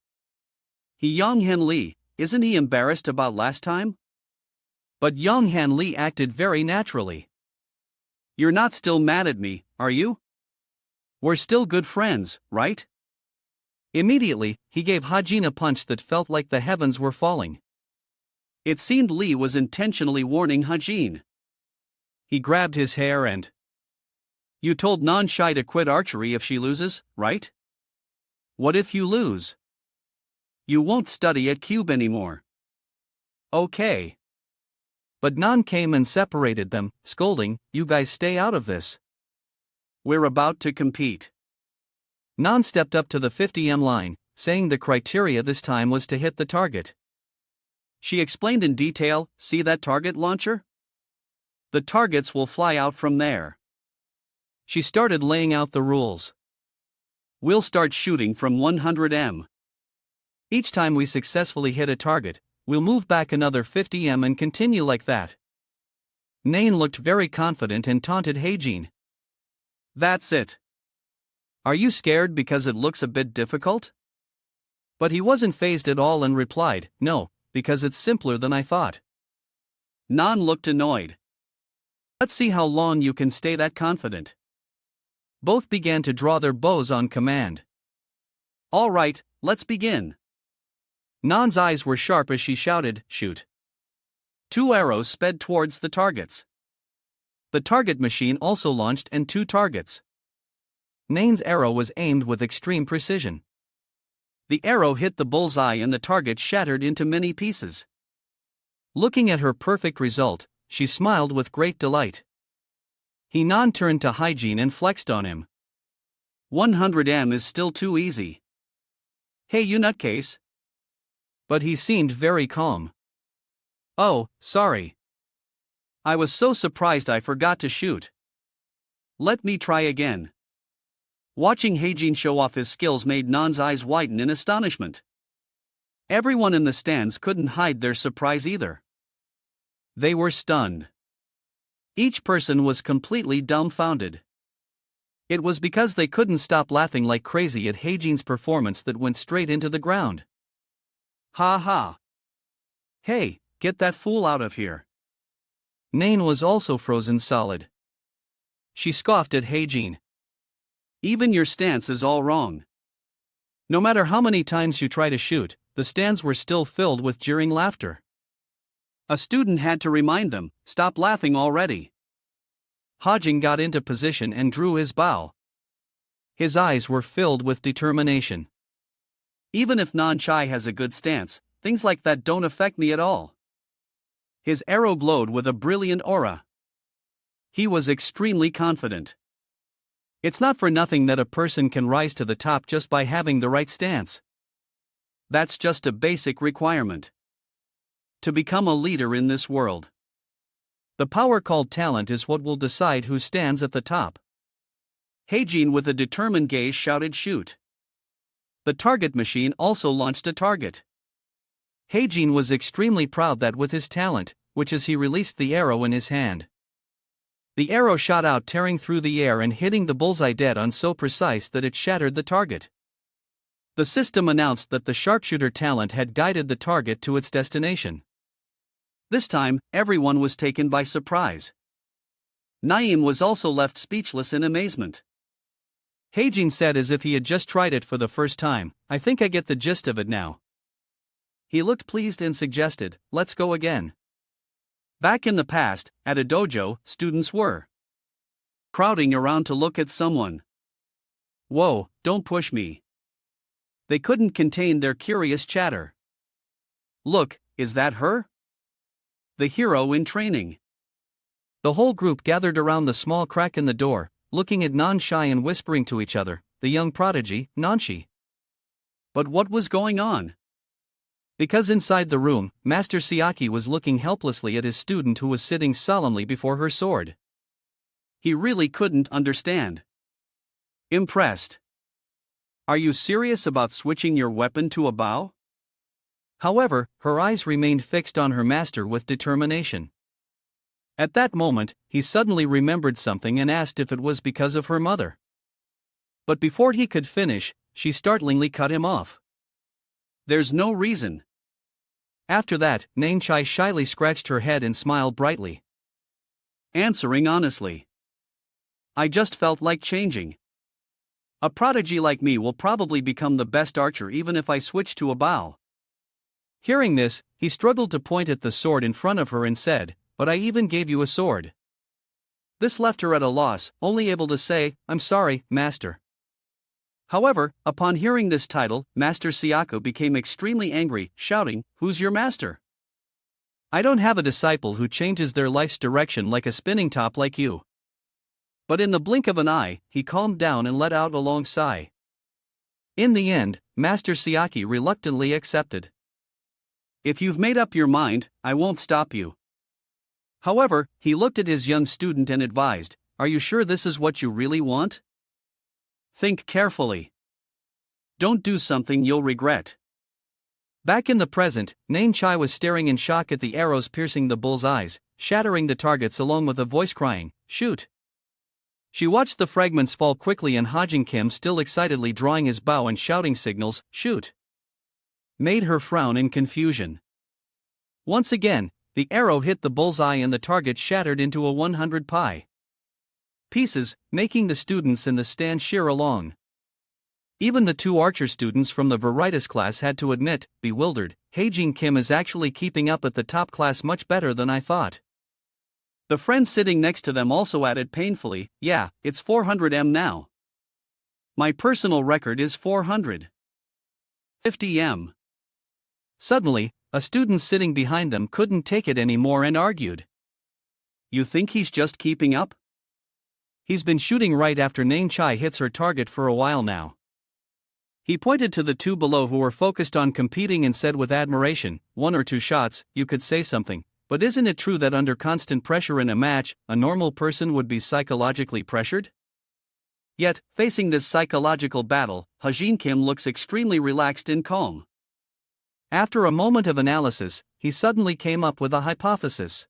Yang Han Li, isn't he embarrassed about last time? But Yang Han Li acted very naturally. You're not still mad at me, are you? We're still good friends, right? Immediately, he gave Hajin a punch that felt like the heavens were falling. It seemed Li was intentionally warning Hajin. He grabbed his hair and... You told Non-Shai to quit archery if she loses, right? What if you lose? You won't study at Cube anymore. Okay. But Nan came and separated them, scolding, you guys stay out of this. We're about to compete. Nan stepped up to the 50m line, saying the criteria this time was to hit the target. She explained in detail, see that target launcher? The targets will fly out from there. She started laying out the rules. We'll start shooting from 100m. Each time we successfully hit a target, we'll move back another 50m and continue like that. Nain looked very confident and taunted Heijin. That's it. Are you scared because it looks a bit difficult? But he wasn't fazed at all and replied, no, because it's simpler than I thought. Nan looked annoyed. Let's see how long you can stay that confident. Both began to draw their bows on command. All right, let's begin. Nan's eyes were sharp as she shouted, shoot. 2 arrows sped towards the targets. The target machine also launched and 2 targets. Nain's arrow was aimed with extreme precision. The arrow hit the bullseye and the target shattered into many pieces. Looking at her perfect result, she smiled with great delight. Nan turned to Hygiene and flexed on him. 100M is still too easy. Hey, you nutcase. But he seemed very calm. Oh, sorry. I was so surprised I forgot to shoot. Let me try again. Watching Hygiene show off his skills made Nan's eyes widen in astonishment. Everyone in the stands couldn't hide their surprise either. They were stunned. Each person was completely dumbfounded. It was because they couldn't stop laughing like crazy at Hygiene's performance that went straight into the ground. Ha ha! Hey, get that fool out of here! Nain was also frozen solid. She scoffed at Hygiene. Even your stance is all wrong. No matter how many times you try to shoot, the stands were still filled with jeering laughter. A student had to remind them, stop laughing already. Hygiene got into position and drew his bow. His eyes were filled with determination. Even if Nan Chai has a good stance, things like that don't affect me at all. His arrow glowed with a brilliant aura. He was extremely confident. It's not for nothing that a person can rise to the top just by having the right stance. That's just a basic requirement. To become a leader in this world. The power called talent is what will decide who stands at the top. Hygiene with a determined gaze shouted shoot. The target machine also launched a target. Hygiene was extremely proud that with his talent, which as he released the arrow in his hand. The arrow shot out tearing through the air and hitting the bullseye dead on so precise that it shattered the target. The system announced that the sharpshooter talent had guided the target to its destination. This time, everyone was taken by surprise. Naeem was also left speechless in amazement. Hygiene said as if he had just tried it for the first time, I think I get the gist of it now. He looked pleased and suggested, let's go again. Back in the past, at a dojo, students were crowding around to look at someone. Whoa, don't push me. They couldn't contain their curious chatter. Look, is that her? The hero in training. The whole group gathered around the small crack in the door, looking at Nanshai and whispering to each other, the young prodigy, Nanshi. But what was going on? Because inside the room, Master Siaki was looking helplessly at his student who was sitting solemnly before her sword. He really couldn't understand. Impressed. Are you serious about switching your weapon to a bow? However, her eyes remained fixed on her master with determination. At that moment, he suddenly remembered something and asked if it was because of her mother. But before he could finish, she startlingly cut him off. There's no reason. After that, Nainchai shyly scratched her head and smiled brightly. Answering honestly. I just felt like changing. A prodigy like me will probably become the best archer even if I switch to a bow. Hearing this, he struggled to point at the sword in front of her and said, but I even gave you a sword. This left her at a loss, only able to say, I'm sorry, master. However, upon hearing this title, Master Siako became extremely angry, shouting, who's your master? I don't have a disciple who changes their life's direction like a spinning top like you. But in the blink of an eye, he calmed down and let out a long sigh. In the end, Master Siaki reluctantly accepted. If you've made up your mind, I won't stop you. However, he looked at his young student and advised, are you sure this is what you really want? Think carefully. Don't do something you'll regret. Back in the present, Nainchai was staring in shock at the arrows piercing the bull's eyes, shattering the targets along with a voice crying, shoot. She watched the fragments fall quickly and Hajin Kim still excitedly drawing his bow and shouting signals, shoot. Made her frown in confusion. Once again, the arrow hit the bullseye and the target shattered into a 100 pi pieces, making the students in the stand cheer along. Even the two archer students from the Veritas class had to admit, bewildered, Hajin Kim is actually keeping up at the top class much better than I thought. The friend sitting next to them also added painfully, yeah, it's 400M now. My personal record is 450 m. Suddenly, a student sitting behind them couldn't take it anymore and argued. You think he's just keeping up? He's been shooting right after Nang Chai hits her target for a while now. He pointed to the two below who were focused on competing and said with admiration, 1 or 2 shots, you could say something, but isn't it true that under constant pressure in a match, a normal person would be psychologically pressured? Yet, facing this psychological battle, Hajin Kim looks extremely relaxed and calm. After a moment of analysis, he suddenly came up with a hypothesis.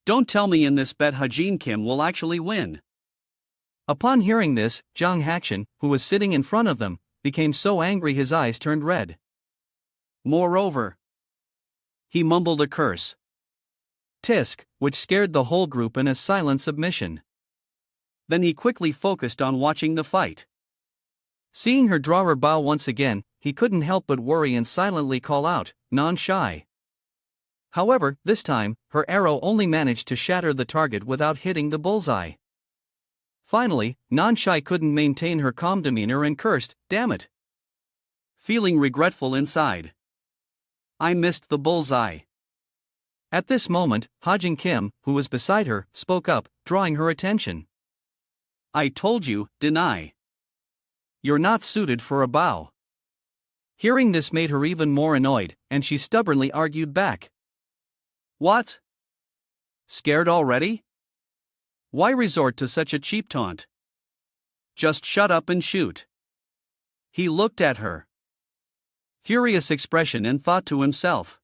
Don't tell me in this bet Hajin Kim will actually win. Upon hearing this, Jang Hakshin, who was sitting in front of them, became so angry his eyes turned red. Moreover, he mumbled a curse. Tisk, which scared the whole group in a silent submission. Then he quickly focused on watching the fight. Seeing her draw her bow once again, he couldn't help but worry and silently call out, non-shy. However, this time, her arrow only managed to shatter the target without hitting the bullseye. Finally, non-shy couldn't maintain her calm demeanor and cursed, damn it. Feeling regretful inside. I missed the bullseye. At this moment, Hajin Kim, who was beside her, spoke up, drawing her attention. I told you, didn't I? You're not suited for a bow. Hearing this made her even more annoyed, and she stubbornly argued back. What? Scared already? Why resort to such a cheap taunt? Just shut up and shoot. He looked at her. Furious expression and thought to himself.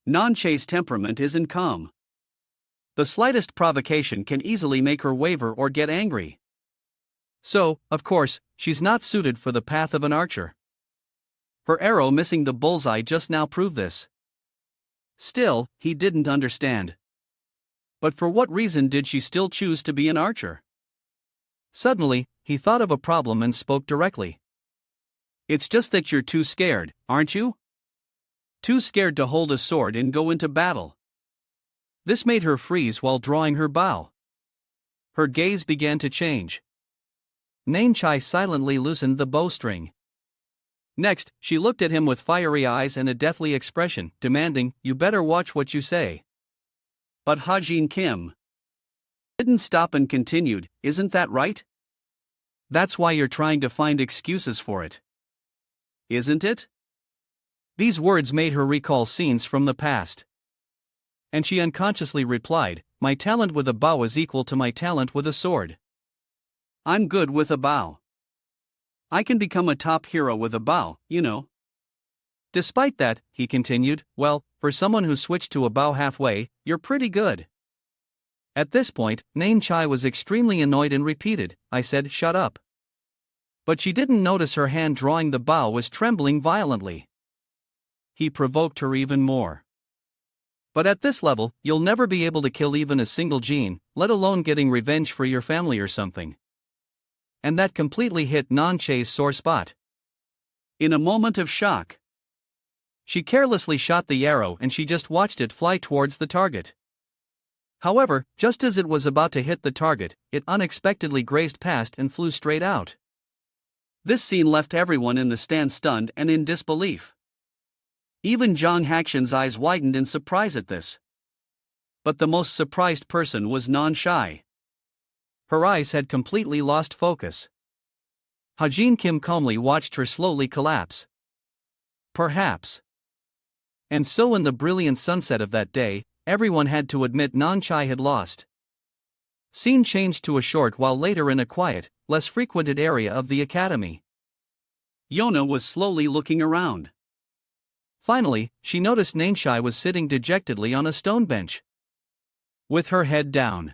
Non-Chai's temperament isn't calm. The slightest provocation can easily make her waver or get angry. So, of course, she's not suited for the path of an archer. Her arrow missing the bullseye just now proved this. Still, he didn't understand. But for what reason did she still choose to be an archer? Suddenly, he thought of a problem and spoke directly. It's just that you're too scared, aren't you? Too scared to hold a sword and go into battle. This made her freeze while drawing her bow. Her gaze began to change. Nang Chai silently loosened the bowstring. Next, she looked at him with fiery eyes and a deathly expression, demanding, you better watch what you say. But Hajin Kim didn't stop and continued, isn't that right? That's why you're trying to find excuses for it. Isn't it? These words made her recall scenes from the past. And she unconsciously replied, my talent with a bow is equal to my talent with a sword. I'm good with a bow. I can become a top hero with a bow, you know. Despite that, he continued, well, for someone who switched to a bow halfway, you're pretty good. At this point, Nang Chai was extremely annoyed and repeated, I said, shut up. But she didn't notice her hand drawing the bow was trembling violently. He provoked her even more. But at this level, you'll never be able to kill even a single gene, let alone getting revenge for your family or something. And that completely hit Non-Chai's sore spot. In a moment of shock, she carelessly shot the arrow and she just watched it fly towards the target. However, just as it was about to hit the target, it unexpectedly grazed past and flew straight out. This scene left everyone in the stand stunned and in disbelief. Even Jang Hakshin's eyes widened in surprise at this. But the most surprised person was Non-Shy. Her eyes had completely lost focus. Hajin Kim calmly watched her slowly collapse. Perhaps. And so in the brilliant sunset of that day, everyone had to admit Non-Chai had lost. Scene changed to a short while later in a quiet, less frequented area of the academy. Yona was slowly looking around. Finally, she noticed Nang Chai was sitting dejectedly on a stone bench, with her head down.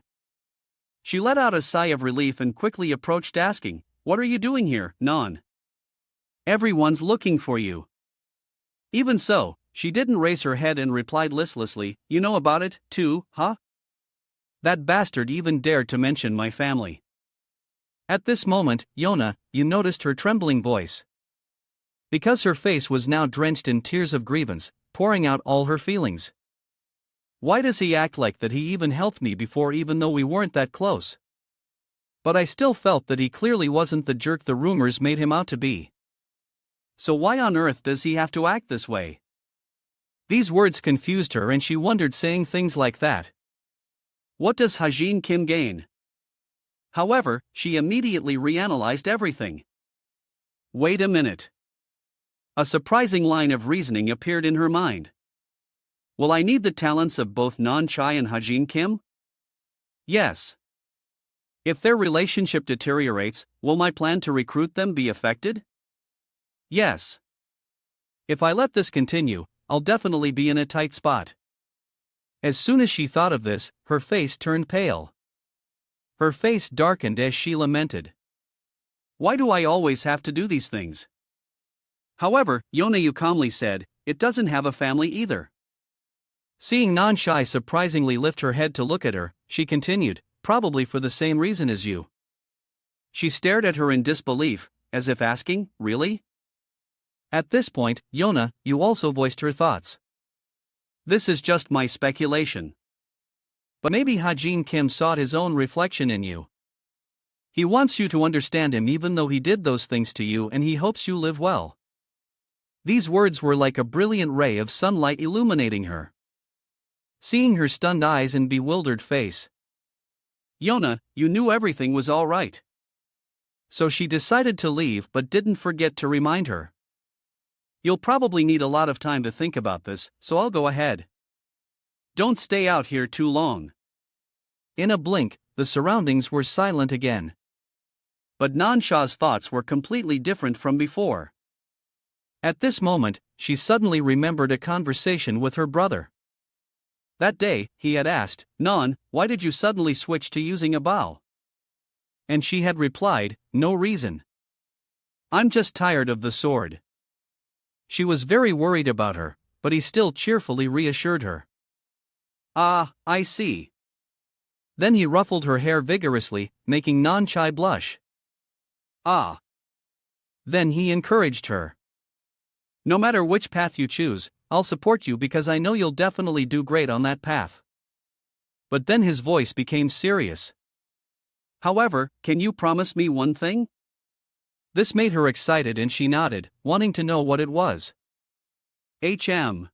She let out a sigh of relief and quickly approached asking, what are you doing here, Non? Everyone's looking for you. Even so, she didn't raise her head and replied listlessly, you know about it, too, huh? That bastard even dared to mention my family. At this moment, Yona, you noticed her trembling voice. Because her face was now drenched in tears of grievance, pouring out all her feelings. Why does he act like that he even helped me before even though we weren't that close? But I still felt that he clearly wasn't the jerk the rumors made him out to be. So why on earth does he have to act this way? These words confused her and she wondered, saying things like that. What does Hajin Kim gain? However, she immediately reanalyzed everything. Wait a minute. A surprising line of reasoning appeared in her mind. Will I need the talents of both Non Chai and Hajin Kim? Yes. If their relationship deteriorates, will my plan to recruit them be affected? Yes. If I let this continue, I'll definitely be in a tight spot. As soon as she thought of this, her face turned pale. Her face darkened as she lamented. Why do I always have to do these things? However, Yonayu calmly said, it doesn't have a family either. Seeing Non-Shai surprisingly lift her head to look at her, she continued, probably for the same reason as you. She stared at her in disbelief, as if asking, really? At this point, Yona, you also voiced her thoughts. This is just my speculation. But maybe Hajin Kim sought his own reflection in you. He wants you to understand him even though he did those things to you, and he hopes you live well. These words were like a brilliant ray of sunlight illuminating her. Seeing her stunned eyes and bewildered face, Yona, you knew everything was all right. So she decided to leave but didn't forget to remind her. You'll probably need a lot of time to think about this, so I'll go ahead. Don't stay out here too long. In a blink, the surroundings were silent again. But Nansha's thoughts were completely different from before. At this moment, she suddenly remembered a conversation with her brother. That day, he had asked, Nan, why did you suddenly switch to using a bow? And she had replied, no reason. I'm just tired of the sword. She was very worried about her, but he still cheerfully reassured her. Ah, I see. Then he ruffled her hair vigorously, making Nan-Chai blush. Ah. Then he encouraged her. No matter which path you choose, I'll support you because I know you'll definitely do great on that path. But then his voice became serious. However, can you promise me one thing? This made her excited and she nodded, wanting to know what it was. HM.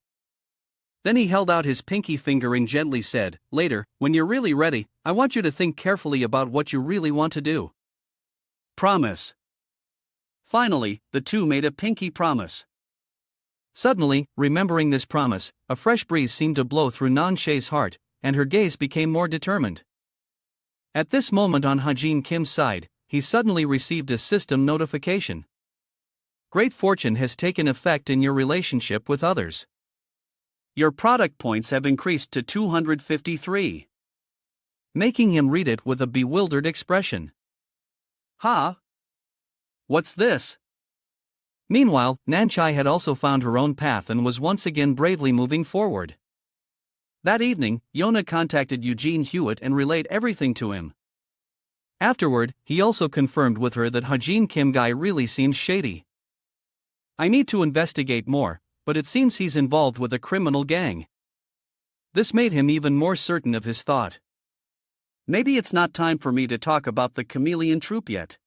Then he held out his pinky finger and gently said, later, when you're really ready, I want you to think carefully about what you really want to do. Promise. Finally, the two made a pinky promise. Suddenly, remembering this promise, a fresh breeze seemed to blow through Nan-Shai's heart, and her gaze became more determined. At this moment on Hajin Kim's side, he suddenly received a system notification. Great fortune has taken effect in your relationship with others. Your product points have increased to 253. Making him read it with a bewildered expression. Huh? What's this? Meanwhile, Nanchai had also found her own path and was once again bravely moving forward. That evening, Yona contacted Eugene Hewitt and relayed everything to him. Afterward, he also confirmed with her that Hajin Kim guy really seems shady. I need to investigate more, but it seems he's involved with a criminal gang. This made him even more certain of his thought. Maybe it's not time for me to talk about the chameleon troupe yet.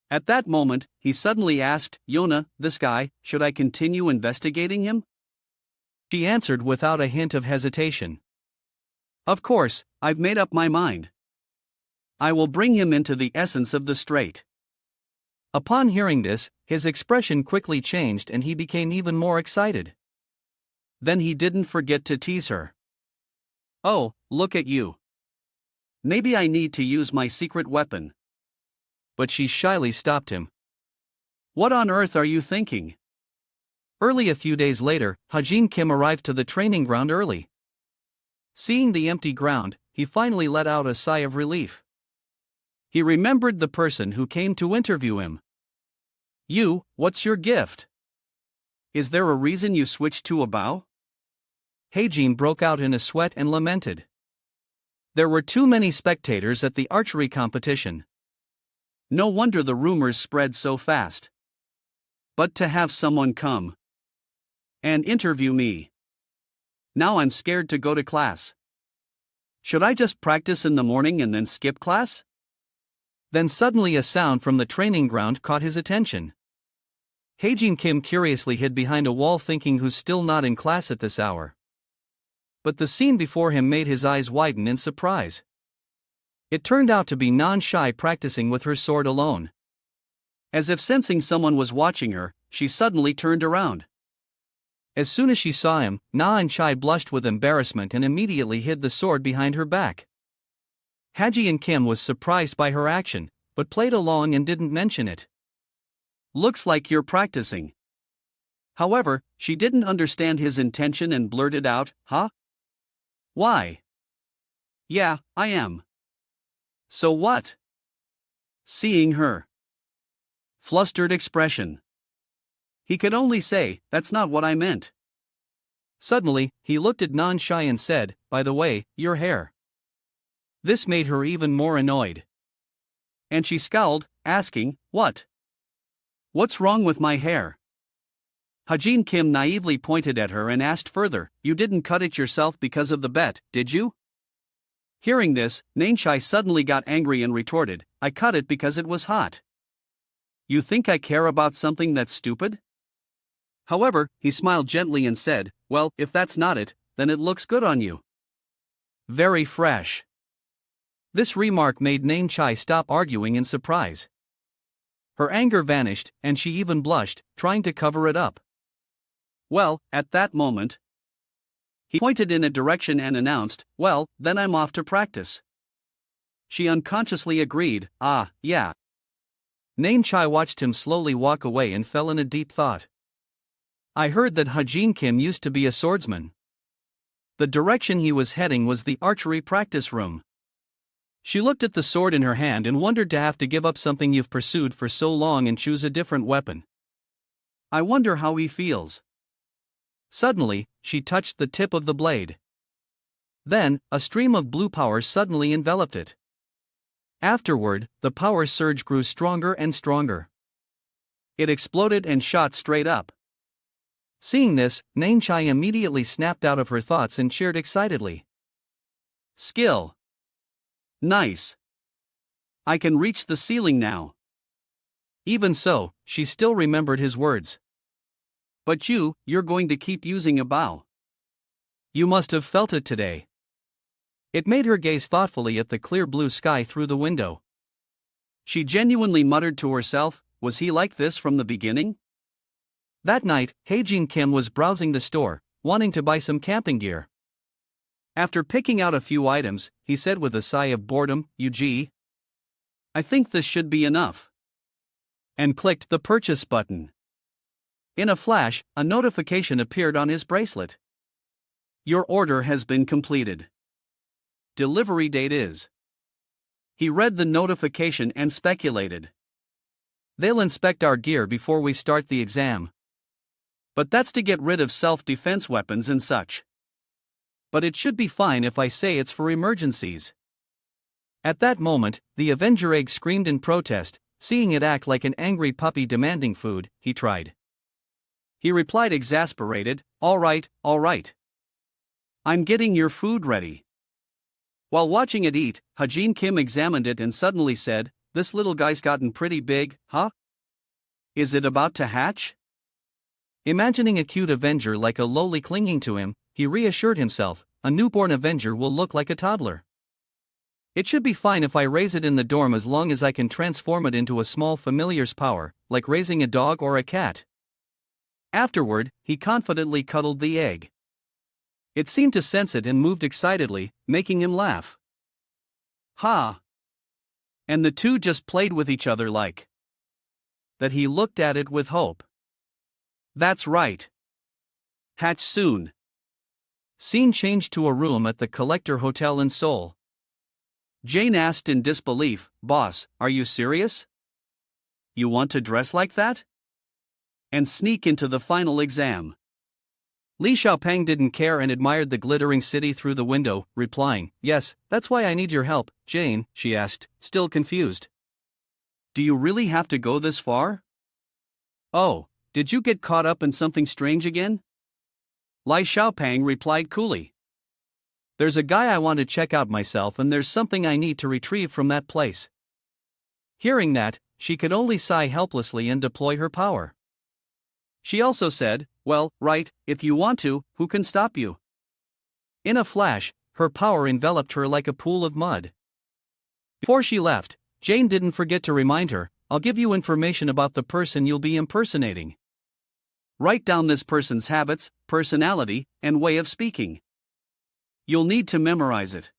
At that moment, he suddenly asked, Yona, this guy, should I continue investigating him? She answered without a hint of hesitation. Of course, I've made up my mind. I will bring him into the essence of the strait. Upon hearing this, his expression quickly changed and he became even more excited. Then he didn't forget to tease her. Oh, look at you. Maybe I need to use my secret weapon. But she shyly stopped him. What on earth are you thinking? Early a few days later, Hajin Kim arrived to the training ground early. Seeing the empty ground, he finally let out a sigh of relief. He remembered the person who came to interview him. You, what's your gift? Is there a reason you switched to a bow? Heijin broke out in a sweat and lamented. There were too many spectators at the archery competition. No wonder the rumors spread so fast. But to have someone come and interview me. Now I'm scared to go to class. Should I just practice in the morning and then skip class? Then suddenly a sound from the training ground caught his attention. Haejin Kim curiously hid behind a wall thinking who's still not in class at this hour. But the scene before him made his eyes widen in surprise. It turned out to be Non-Shy practicing with her sword alone. As if sensing someone was watching her, she suddenly turned around. As soon as she saw him, Non-Shy blushed with embarrassment and immediately hid the sword behind her back. Haejin Kim was surprised by her action, but played along and didn't mention it. "Looks like you're practicing." However, she didn't understand his intention and blurted out, "Huh? Why?" "Yeah, I am." "So what?" Seeing her flustered expression, he could only say, "That's not what I meant." Suddenly, he looked at Non-Shy and said, "By the way, your hair." This made her even more annoyed. And she scowled, asking, "What? What's wrong with my hair?" Haejin Kim naively pointed at her and asked further, "You didn't cut it yourself because of the bet, did you?" Hearing this, Non-Shy suddenly got angry and retorted, "I cut it because it was hot. You think I care about something that's stupid?" However, he smiled gently and said, "Well, if that's not it, then it looks good on you. Very fresh." This remark made Non-Shy stop arguing in surprise. Her anger vanished, and she even blushed, trying to cover it up. Well, at that moment, he pointed in a direction and announced, "Well, then I'm off to practice." She unconsciously agreed, "Ah, yeah." Non-Shy watched him slowly walk away and fell in a deep thought. I heard that Haejin Kim used to be a swordsman. The direction he was heading was the archery practice room. She looked at the sword in her hand and wondered to have to give up something you've pursued for so long and choose a different weapon. I wonder how he feels. Suddenly, she touched the tip of the blade. Then, a stream of blue power suddenly enveloped it. Afterward, the power surge grew stronger and stronger. It exploded and shot straight up. Seeing this, Non-Shy immediately snapped out of her thoughts and cheered excitedly. "Skill. Nice. I can reach the ceiling now." Even so, she still remembered his words. "But you're going to keep using a bow. You must have felt it today." It made her gaze thoughtfully at the clear blue sky through the window. She genuinely muttered to herself, was he like this from the beginning? That night, Haejin Kim was browsing the store, wanting to buy some camping gear. After picking out a few items, he said with a sigh of boredom, "Yuji, I think this should be enough." And clicked the purchase button. In a flash, a notification appeared on his bracelet. "Your order has been completed. Delivery date is." He read the notification and speculated. "They'll inspect our gear before we start the exam. But that's to get rid of self-defense weapons and such. But it should be fine if I say it's for emergencies." At that moment, the Avenger egg screamed in protest, seeing it act like an angry puppy demanding food. He tried. He replied exasperated, all right. I'm getting your food ready." While watching it eat, Haejin Kim examined it and suddenly said, "This little guy's gotten pretty big, huh? Is it about to hatch?" Imagining a cute Avenger like a lowly clinging to him, he reassured himself, a newborn Avenger will look like a toddler. "It should be fine if I raise it in the dorm as long as I can transform it into a small familiar's power, like raising a dog or a cat." Afterward, he confidently cuddled the egg. It seemed to sense it and moved excitedly, making him laugh. Ha! And the two just played with each other like that. He looked at it with hope. That's right. Hatch soon. Scene changed to a room at the Collector Hotel in Seoul. Jane asked in disbelief, "Boss, are you serious? You want to dress like that? And sneak into the final exam?" Li Xiaopeng didn't care and admired the glittering city through the window, replying, "Yes, that's why I need your help, Jane," she asked, still confused. "Do you really have to go this far? Oh, did you get caught up in something strange again?" Li Xiaopeng replied coolly. "There's a guy I want to check out myself and there's something I need to retrieve from that place." Hearing that, she could only sigh helplessly and deploy her power. She also said, "Well, right, if you want to, who can stop you?" In a flash, her power enveloped her like a pool of mud. Before she left, Jane didn't forget to remind her, "I'll give you information about the person you'll be impersonating. Write down this person's habits, personality, and way of speaking. You'll need to memorize it."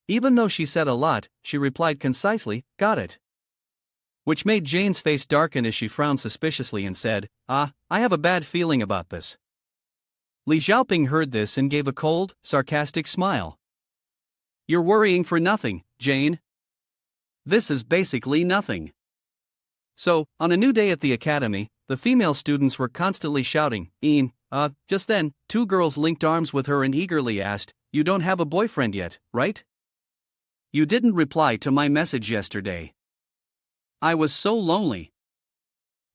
Even though she said a lot, she replied concisely, "Got it." Which made Jane's face darken as she frowned suspiciously and said, "I have a bad feeling about this." Li Xiaoping heard this and gave a cold, sarcastic smile. "You're worrying for nothing, Jane. This is basically nothing." So, on a new day at the academy, the female students were constantly shouting, Just then, two girls linked arms with her and eagerly asked, "You don't have a boyfriend yet, right? You didn't reply to my message yesterday. I was so lonely."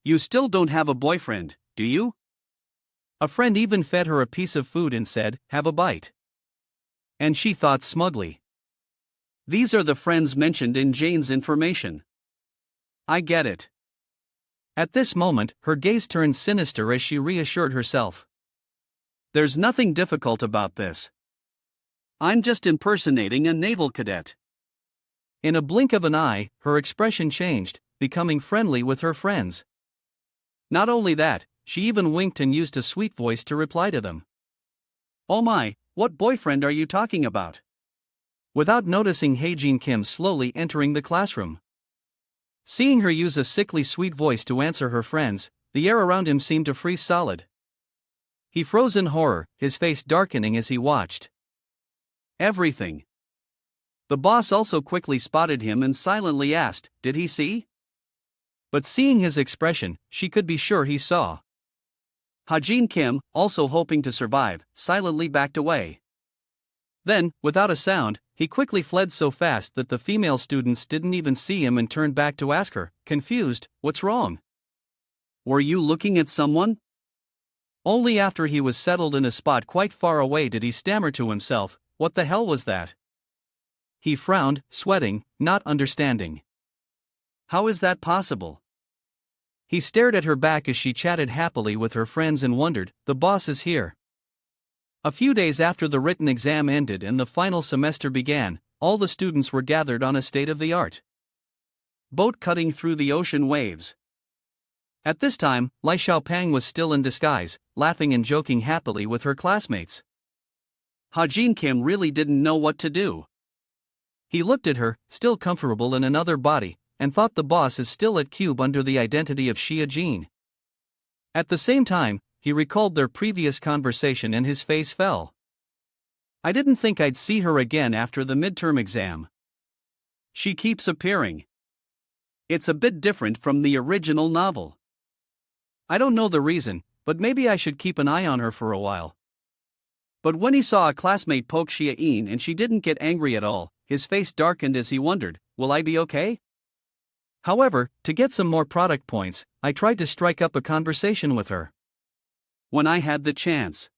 "You still don't have a boyfriend, do you?" A friend even fed her a piece of food and said, "Have a bite." And she thought smugly, "These are the friends mentioned in Jane's information. I get it." At this moment, her gaze turned sinister as she reassured herself. "There's nothing difficult about this. I'm just impersonating a naval cadet." In a blink of an eye, her expression changed, becoming friendly with her friends. Not only that, she even winked and used a sweet voice to reply to them. "Oh my, what boyfriend are you talking about?" Without noticing Haejin Kim slowly entering the classroom. Seeing her use a sickly sweet voice to answer her friends, the air around him seemed to freeze solid. He froze in horror, his face darkening as he watched. Everything. The boss also quickly spotted him and silently asked, "Did he see?" But seeing his expression, she could be sure he saw. Haejin Kim, also hoping to survive, silently backed away. Then, without a sound, he quickly fled so fast that the female students didn't even see him and turned back to ask her, confused, "What's wrong? Were you looking at someone?" Only after he was settled in a spot quite far away did he stammer to himself, "What the hell was that?" He frowned, sweating, not understanding. How is that possible? He stared at her back as she chatted happily with her friends and wondered, "The boss is here." A few days after the written exam ended and the final semester began, all the students were gathered on a state-of-the-art boat cutting through the ocean waves. At this time, Li Xiaopang was still in disguise, laughing and joking happily with her classmates. Haejin Kim really didn't know what to do. He looked at her, still comfortable in another body, and thought the boss is still at Cube under the identity of Xia Jin. At the same time, he recalled their previous conversation and his face fell. "I didn't think I'd see her again after the midterm exam. She keeps appearing. It's a bit different from the original novel. I don't know the reason, but maybe I should keep an eye on her for a while." But when he saw a classmate poke Xia Yin and she didn't get angry at all, his face darkened as he wondered, "Will I be okay?" However, to get some more product points, I tried to strike up a conversation with her. When I had the chance.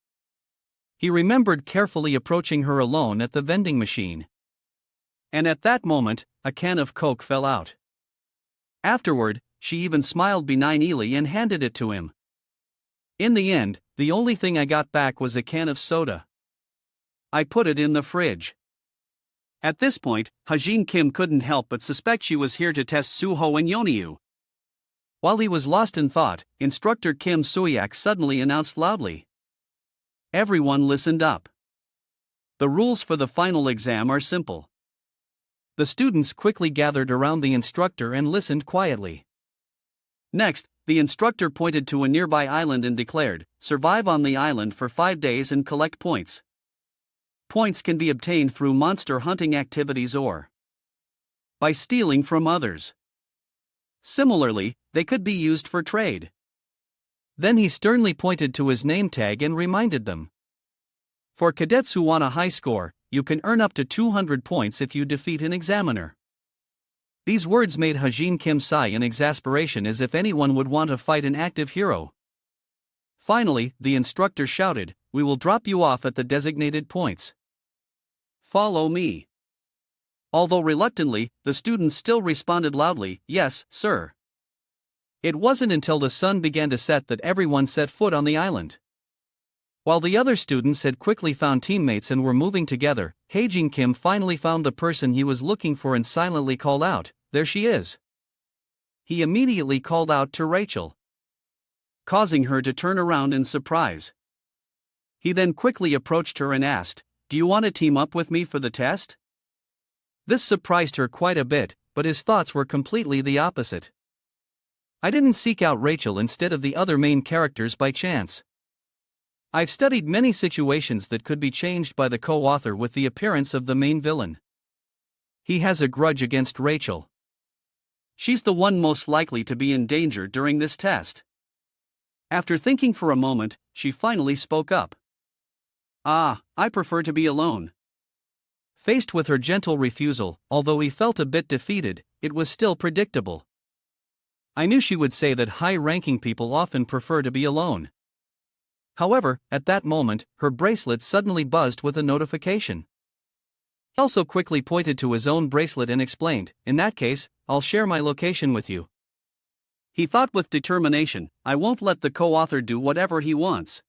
He remembered carefully approaching her alone at the vending machine. And at that moment, a can of Coke fell out. Afterward, she even smiled benignly and handed it to him. In the end, the only thing I got back was a can of soda. I put it in the fridge. At this point, Haejin Kim couldn't help but suspect she was here to test Suho and Yeonyu. While he was lost in thought, Instructor Kim Suyak suddenly announced loudly. Everyone listened up. The rules for the final exam are simple. The students quickly gathered around the instructor and listened quietly. Next, the instructor pointed to a nearby island and declared, "Survive on the island for 5 days and collect points. Points can be obtained through monster hunting activities or by stealing from others. Similarly, they could be used for trade." Then he sternly pointed to his name tag and reminded them. For cadets who want a high score, you can earn up to 200 points if you defeat an examiner. These words made Haejin Kim sigh in exasperation as if anyone would want to fight an active hero. Finally, the instructor shouted, "We will drop you off at the designated points. Follow me." Although reluctantly, the students still responded loudly, "Yes, sir." It wasn't until the sun began to set that everyone set foot on the island. While the other students had quickly found teammates and were moving together, Haejin Kim finally found the person he was looking for and silently called out, "There she is." He immediately called out to Rachel, causing her to turn around in surprise. He then quickly approached her and asked, "Do you want to team up with me for the test?" This surprised her quite a bit, but his thoughts were completely the opposite. "I didn't seek out Rachel instead of the other main characters by chance. I've studied many situations that could be changed by the co-author with the appearance of the main villain. He has a grudge against Rachel. She's the one most likely to be in danger during this test." After thinking for a moment, she finally spoke up. I prefer to be alone." Faced with her gentle refusal, although he felt a bit defeated, it was still predictable. I knew she would say that high-ranking people often prefer to be alone. However, at that moment, her bracelet suddenly buzzed with a notification. He also quickly pointed to his own bracelet and explained, "In that case, I'll share my location with you." He thought with determination, "I won't let the co-author do whatever he wants."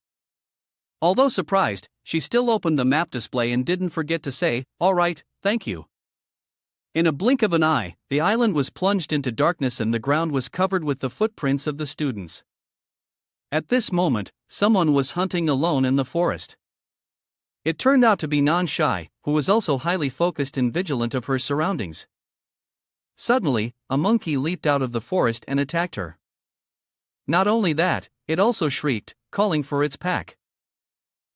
Although surprised, she still opened the map display and didn't forget to say, "All right, thank you." In a blink of an eye, the island was plunged into darkness and the ground was covered with the footprints of the students. At this moment, someone was hunting alone in the forest. It turned out to be Non-Shy, who was also highly focused and vigilant of her surroundings. Suddenly, a monkey leaped out of the forest and attacked her. Not only that, it also shrieked, calling for its pack.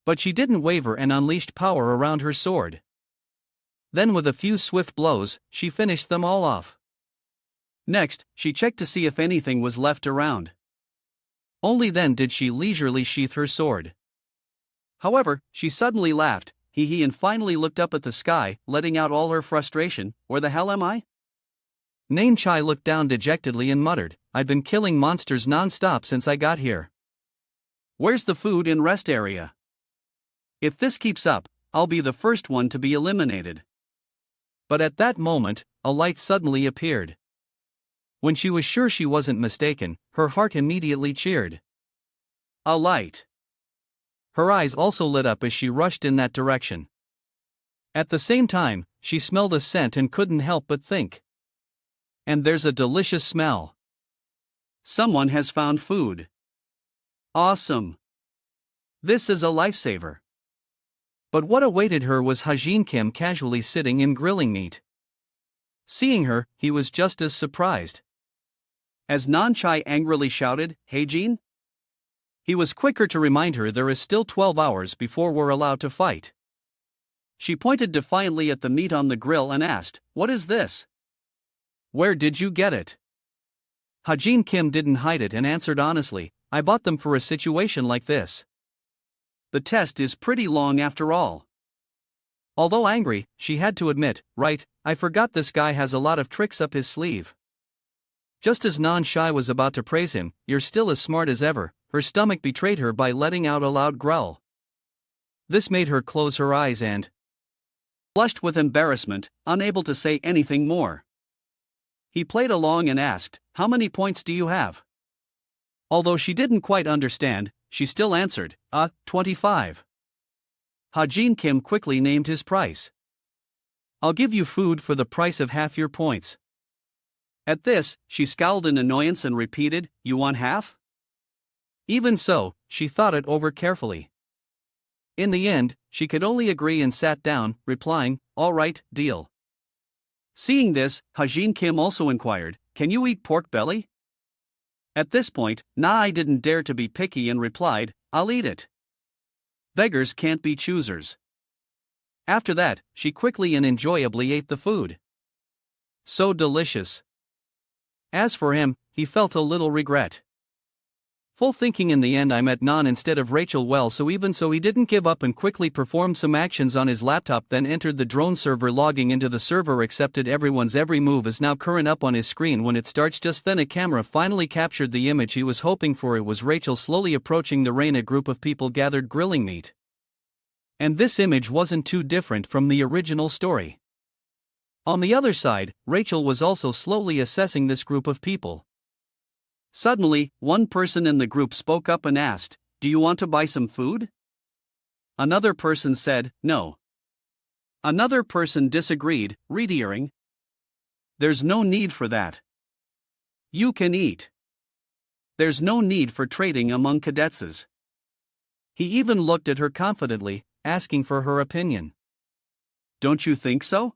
But she didn't waver and unleashed power around her sword. Then with a few swift blows, she finished them all off. Next, she checked to see if anything was left around. Only then did she leisurely sheath her sword. However, she suddenly laughed, hee and finally looked up at the sky, letting out all her frustration. "Where the hell am I?" Nain Chai looked down dejectedly and muttered, "I've been killing monsters non-stop since I got here. Where's the food and rest area? If this keeps up, I'll be the first one to be eliminated." But at that moment, a light suddenly appeared. When she was sure she wasn't mistaken, her heart immediately cheered. A light. Her eyes also lit up as she rushed in that direction. At the same time, she smelled a scent and couldn't help but think, "And there's a delicious smell. Someone has found food. Awesome. This is a lifesaver." But what awaited her was Haejin Kim casually sitting and grilling meat. Seeing her, he was just as surprised. As Non-Chai angrily shouted, "Haejin?" He was quicker to remind her there is still 12 hours before we're allowed to fight. She pointed defiantly at the meat on the grill and asked, "What is this? Where did you get it?" Haejin Kim didn't hide it and answered honestly, "I bought them for a situation like this. The test is pretty long after all." Although angry, she had to admit, "Right, I forgot this guy has a lot of tricks up his sleeve." Just as Non-Shy was about to praise him, "You're still as smart as ever," her stomach betrayed her by letting out a loud growl. This made her close her eyes and blushed with embarrassment, unable to say anything more. He played along and asked, "How many points do you have?" Although she didn't quite understand, she still answered, 25. Haejin Kim quickly named his price. "I'll give you food for the price of half your points." At this, she scowled in annoyance and repeated, "You want half?" Even so, she thought it over carefully. In the end, she could only agree and sat down, replying, "All right, deal." Seeing this, Haejin Kim also inquired, "Can you eat pork belly?" At this point, Na-I didn't dare to be picky and replied, "I'll eat it." Beggars can't be choosers. After that, she quickly and enjoyably ate the food. So delicious. As for him, he felt a little regret. Full thinking in the end I met Non instead of Rachel well, so even so he didn't give up and quickly performed some actions on his laptop, then entered the drone server, logging into the server, accepted everyone's every move is now current up on his screen when it starts. Just then a camera finally captured the image he was hoping for. It was Rachel slowly approaching the rain, a group of people gathered grilling meat. And this image wasn't too different from the original story. On the other side, Rachel was also slowly assessing this group of people. Suddenly, one person in the group spoke up and asked, "Do you want to buy some food?" Another person said, "No." Another person disagreed, reiterating, "There's no need for that. You can eat. There's no need for trading among cadetses." He even looked at her confidently, asking for her opinion. "Don't you think so?"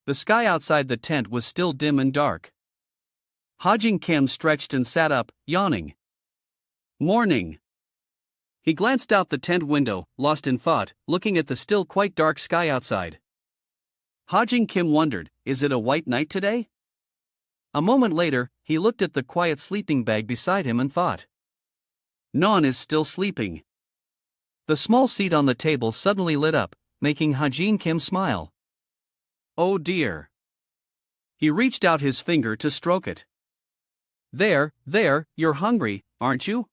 The sky outside the tent was still dim and dark. Hajin Kim stretched and sat up, yawning. "Morning." He glanced out the tent window, lost in thought, looking at the still quite dark sky outside. Hajin Kim wondered, is it a white night today? A moment later, he looked at the quiet sleeping bag beside him and thought. Non is still sleeping. The small seat on the table suddenly lit up, making Hajin Kim smile. Oh dear. He reached out his finger to stroke it. There, you're hungry, aren't you?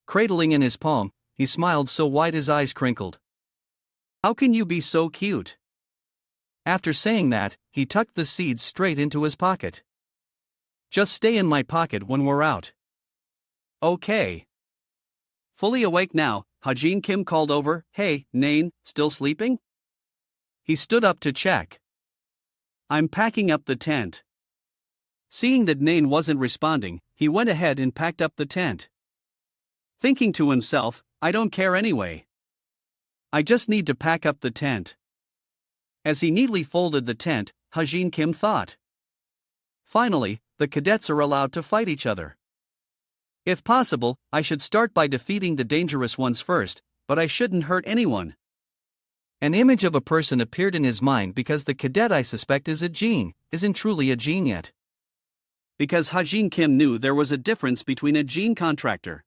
Cradling in his palm, he smiled so wide his eyes crinkled. How can you be so cute? After saying that, he tucked the seeds straight into his pocket. Just stay in my pocket when we're out. Okay. Fully awake now, Hajin Kim called over, "Hey, Nain, still sleeping?" He stood up to check. "I'm packing up the tent." Seeing that Nain wasn't responding, he went ahead and packed up the tent. Thinking to himself, I don't care anyway. I just need to pack up the tent. As he neatly folded the tent, Hajin Kim thought. Finally, the cadets are allowed to fight each other. If possible, I should start by defeating the dangerous ones first, but I shouldn't hurt anyone. An image of a person appeared in his mind because the cadet I suspect is a Jin, isn't truly a Jin yet. Because Hajin Kim knew there was a difference between a Jin contractor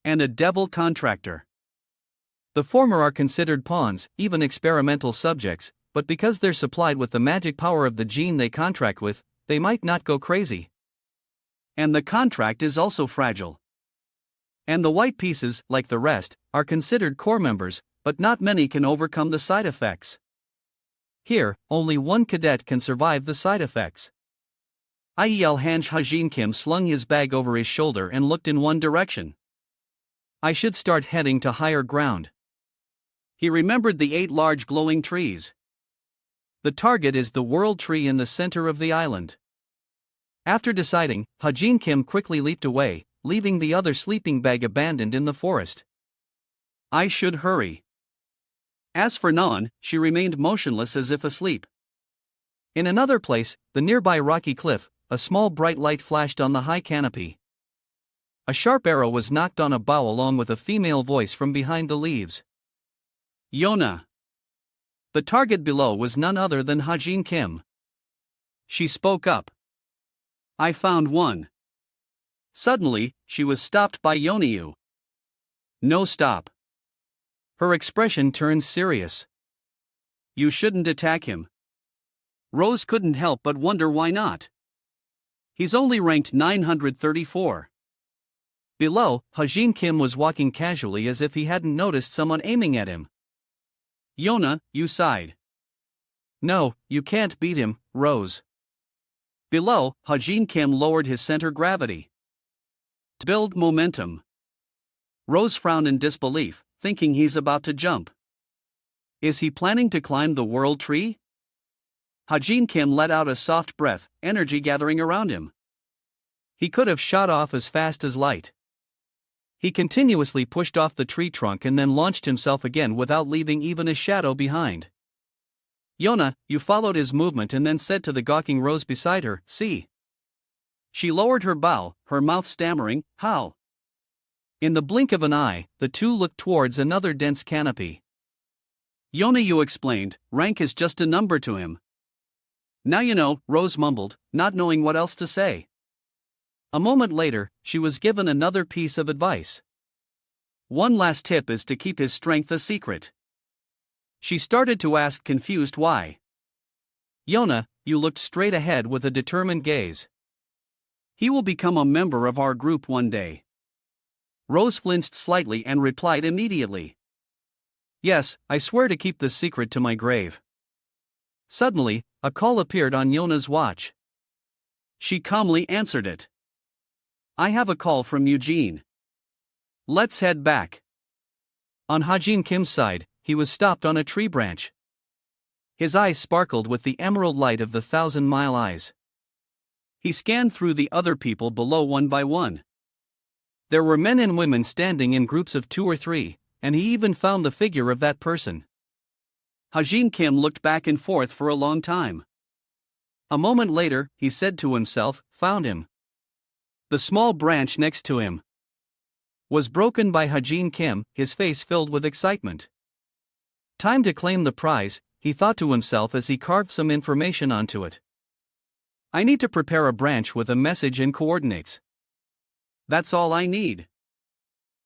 and a devil contractor. The former are considered pawns, even experimental subjects, but because they're supplied with the magic power of the Jin they contract with, they might not go crazy. And the contract is also fragile. And the white pieces, like the rest, are considered core members, but not many can overcome the side effects. Here, only one cadet can survive the side effects. Iel Hanj Hajin Kim slung his bag over his shoulder and looked in one direction. I should start heading to higher ground. He remembered the 8 large glowing trees. The target is the world tree in the center of the island. After deciding, Hajin Kim quickly leaped away, leaving the other sleeping bag abandoned in the forest. I should hurry. As for Non, she remained motionless as if asleep. In another place, the nearby rocky cliff, a small bright light flashed on the high canopy. A sharp arrow was knocked on a bough along with a female voice from behind the leaves. Yona. The target below was none other than Hajin Kim. She spoke up. I found one. Suddenly, she was stopped by Yoniu. No, stop. Her expression turned serious. You shouldn't attack him. Rose couldn't help but wonder why not. He's only ranked 934. Below, Hajin Kim was walking casually as if he hadn't noticed someone aiming at him. Yona, you sighed. No, you can't beat him, Rose. Below, Hajin Kim lowered his center gravity to build momentum. Rose frowned in disbelief, thinking he's about to jump. Is he planning to climb the world tree? Hajin Kim let out a soft breath, energy gathering around him. He could have shot off as fast as light. He continuously pushed off the tree trunk and then launched himself again without leaving even a shadow behind. Yona, you followed his movement and then said to the gawking Rose beside her, see. She lowered her bow, her mouth stammering, how? In the blink of an eye, the two looked towards another dense canopy. Yona, you explained, rank is just a number to him. Now you know, Rose mumbled, not knowing what else to say. A moment later, she was given another piece of advice. One last tip is to keep his strength a secret. She started to ask confused why. Yona, you looked straight ahead with a determined gaze. He will become a member of our group one day. Rose flinched slightly and replied immediately. Yes, I swear to keep this secret to my grave. Suddenly, a call appeared on Yona's watch. She calmly answered it. I have a call from Eugene. Let's head back. On Hajin Kim's side, he was stopped on a tree branch. His eyes sparkled with the emerald light of the 1,000-mile eyes. He scanned through the other people below one by one. There were men and women standing in groups of 2 or 3, and he even found the figure of that person. Hajin Kim looked back and forth for a long time. A moment later, he said to himself, found him. The small branch next to him was broken by Hajin Kim, his face filled with excitement. Time to claim the prize, he thought to himself as he carved some information onto it. I need to prepare a branch with a message and coordinates. That's all I need.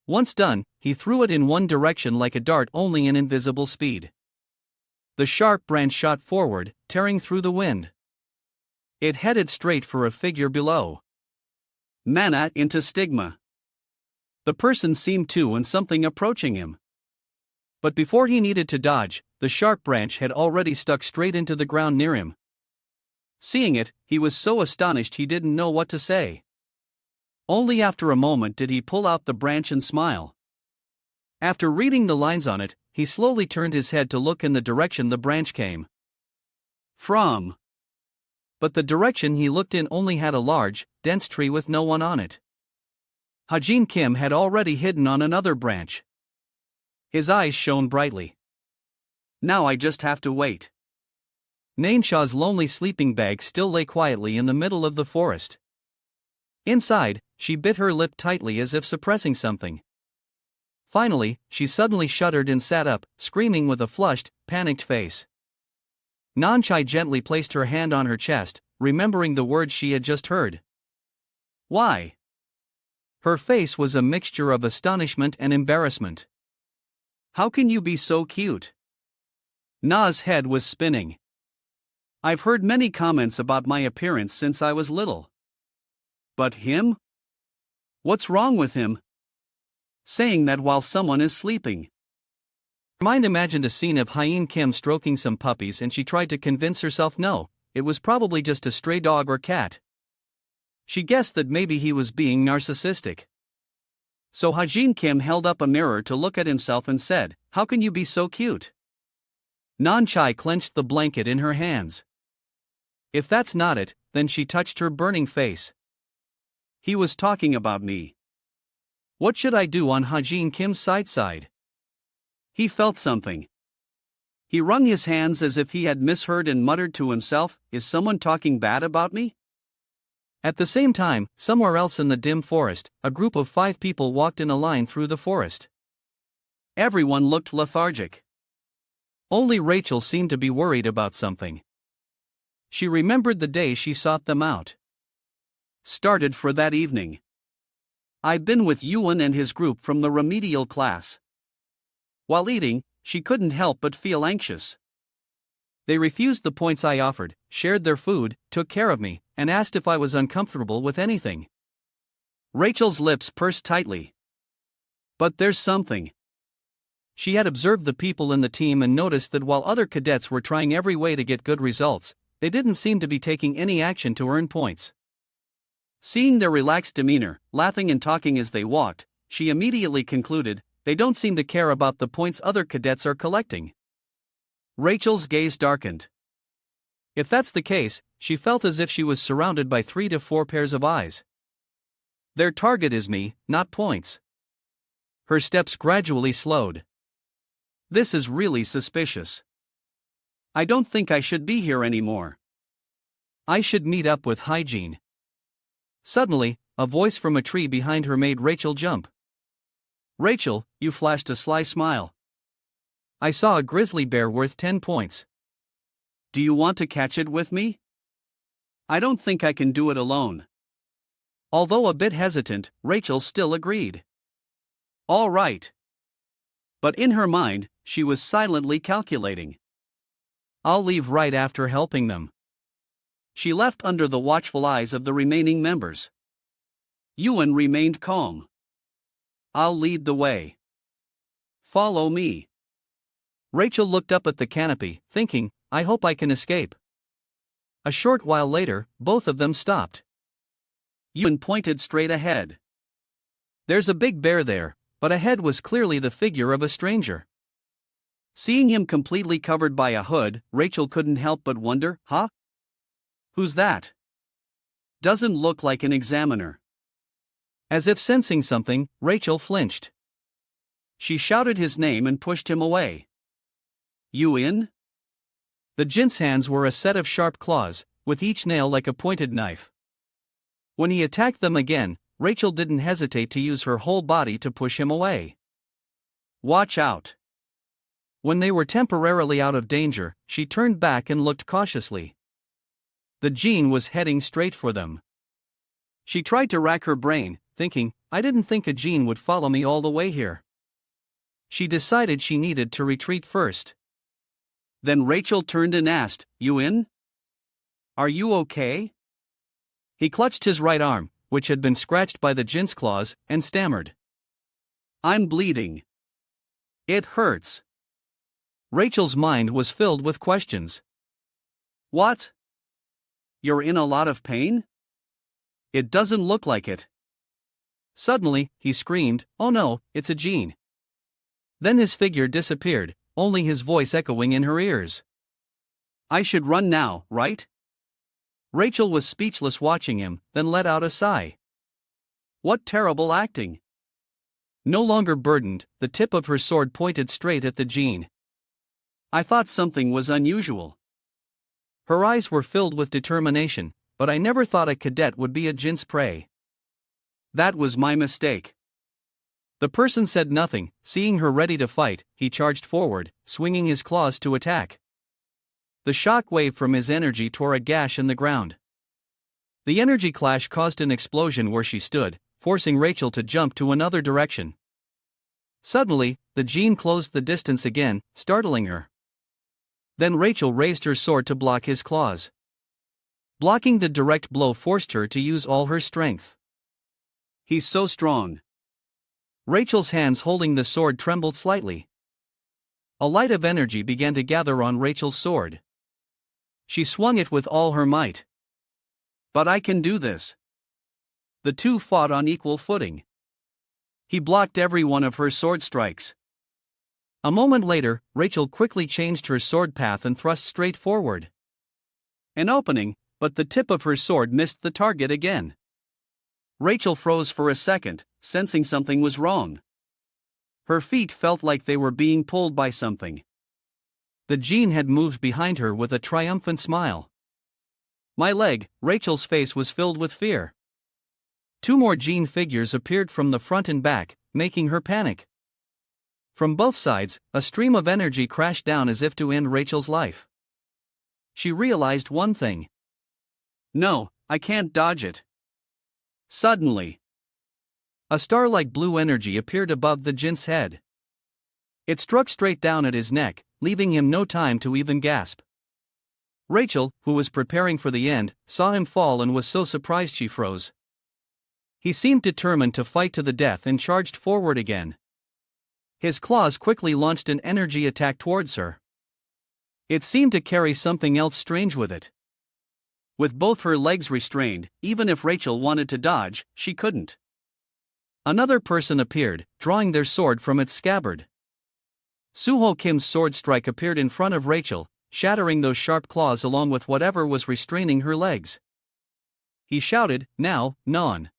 Once done, he threw it in one direction like a dart, only in invisible speed. The sharp branch shot forward, tearing through the wind. It headed straight for a figure below. Mana into stigma. The person seemed to and something approaching him. But before he needed to dodge, the sharp branch had already stuck straight into the ground near him. Seeing it, he was so astonished he didn't know what to say. Only after a moment did he pull out the branch and smile. After reading the lines on it, he slowly turned his head to look in the direction the branch came from. But the direction he looked in only had a large, dense tree with no one on it. Hajin Kim had already hidden on another branch. His eyes shone brightly. Now I just have to wait. Naincha's lonely sleeping bag still lay quietly in the middle of the forest. Inside, she bit her lip tightly as if suppressing something. Finally, she suddenly shuddered and sat up, screaming with a flushed, panicked face. Nanchai gently placed her hand on her chest, remembering the words she had just heard. Why? Her face was a mixture of astonishment and embarrassment. How can you be so cute? Na's head was spinning. I've heard many comments about my appearance since I was little. But him? What's wrong with him? Saying that while someone is sleeping. Her mind imagined a scene of Hajin Kim stroking some puppies, and she tried to convince herself no, it was probably just a stray dog or cat. She guessed that maybe he was being narcissistic. So Hajin Kim held up a mirror to look at himself and said, how can you be so cute? Nanchai clenched the blanket in her hands. If that's not it, then she touched her burning face. He was talking about me. What should I do on Hajin Kim's side? He felt something. He wrung his hands as if he had misheard and muttered to himself, is someone talking bad about me? At the same time, somewhere else in the dim forest, a group of 5 people walked in a line through the forest. Everyone looked lethargic. Only Rachel seemed to be worried about something. She remembered the day she sought them out. Started for that evening. I'd been with Yuan and his group from the remedial class. While eating, she couldn't help but feel anxious. They refused the points I offered, shared their food, took care of me, and asked if I was uncomfortable with anything. Rachel's lips pursed tightly. But there's something. She had observed the people in the team and noticed that while other cadets were trying every way to get good results, they didn't seem to be taking any action to earn points. Seeing their relaxed demeanor, laughing and talking as they walked, she immediately concluded, they don't seem to care about the points other cadets are collecting. Rachel's gaze darkened. If that's the case, she felt as if she was surrounded by 3 to 4 pairs of eyes. Their target is me, not points. Her steps gradually slowed. This is really suspicious. I don't think I should be here anymore. I should meet up with Hygiene. Suddenly, a voice from a tree behind her made Rachel jump. Rachel, you flashed a sly smile. I saw a grizzly bear worth 10 points. Do you want to catch it with me? I don't think I can do it alone. Although a bit hesitant, Rachel still agreed. All right. But in her mind, she was silently calculating. I'll leave right after helping them. She left under the watchful eyes of the remaining members. Yuan remained calm. I'll lead the way. Follow me. Rachel looked up at the canopy, thinking, I hope I can escape. A short while later, both of them stopped. Yun pointed straight ahead. There's a big bear there, but ahead was clearly the figure of a stranger. Seeing him completely covered by a hood, Rachel couldn't help but wonder, huh? Who's that? Doesn't look like an examiner. As if sensing something, Rachel flinched. She shouted his name and pushed him away. You in? The Jin's hands were a set of sharp claws, with each nail like a pointed knife. When he attacked them again, Rachel didn't hesitate to use her whole body to push him away. Watch out. When they were temporarily out of danger, she turned back and looked cautiously. The Jin was heading straight for them. She tried to rack her brain, thinking, I didn't think a Jin would follow me all the way here. She decided she needed to retreat first. Then Rachel turned and asked, You in? Are you okay? He clutched his right arm, which had been scratched by the Jin's claws, and stammered. I'm bleeding. It hurts. Rachel's mind was filled with questions. What? You're in a lot of pain? It doesn't look like it. Suddenly, he screamed, Oh no, it's a Jin. Then his figure disappeared, only his voice echoing in her ears. I should run now, right? Rachel was speechless watching him, then let out a sigh. What terrible acting! No longer burdened, the tip of her sword pointed straight at the Jin. I thought something was unusual. Her eyes were filled with determination, but I never thought a cadet would be a Jin's prey. That was my mistake. The person said nothing. Seeing her ready to fight, he charged forward, swinging his claws to attack. The shock wave from his energy tore a gash in the ground. The energy clash caused an explosion where she stood, forcing Rachel to jump to another direction. Suddenly, the Jin closed the distance again, startling her. Then Rachel raised her sword to block his claws. Blocking the direct blow forced her to use all her strength. He's so strong. Rachel's hands holding the sword trembled slightly. A light of energy began to gather on Rachel's sword. She swung it with all her might. But I can do this. The two fought on equal footing. He blocked every one of her sword strikes. A moment later, Rachel quickly changed her sword path and thrust straight forward. An opening, but the tip of her sword missed the target again. Rachel froze for a second, sensing something was wrong. Her feet felt like they were being pulled by something. The Jin had moved behind her with a triumphant smile. My leg, Rachel's face was filled with fear. Two more Jin figures appeared from the front and back, making her panic. From both sides, a stream of energy crashed down as if to end Rachel's life. She realized one thing. No, I can't dodge it. Suddenly, a star-like blue energy appeared above the Jin's head. It struck straight down at his neck, leaving him no time to even gasp. Rachel, who was preparing for the end, saw him fall and was so surprised she froze. He seemed determined to fight to the death and charged forward again. His claws quickly launched an energy attack towards her. It seemed to carry something else strange with it. With both her legs restrained, even if Rachel wanted to dodge, she couldn't. Another person appeared, drawing their sword from its scabbard. Suho Kim's sword strike appeared in front of Rachel, shattering those sharp claws along with whatever was restraining her legs. He shouted, Now, Non.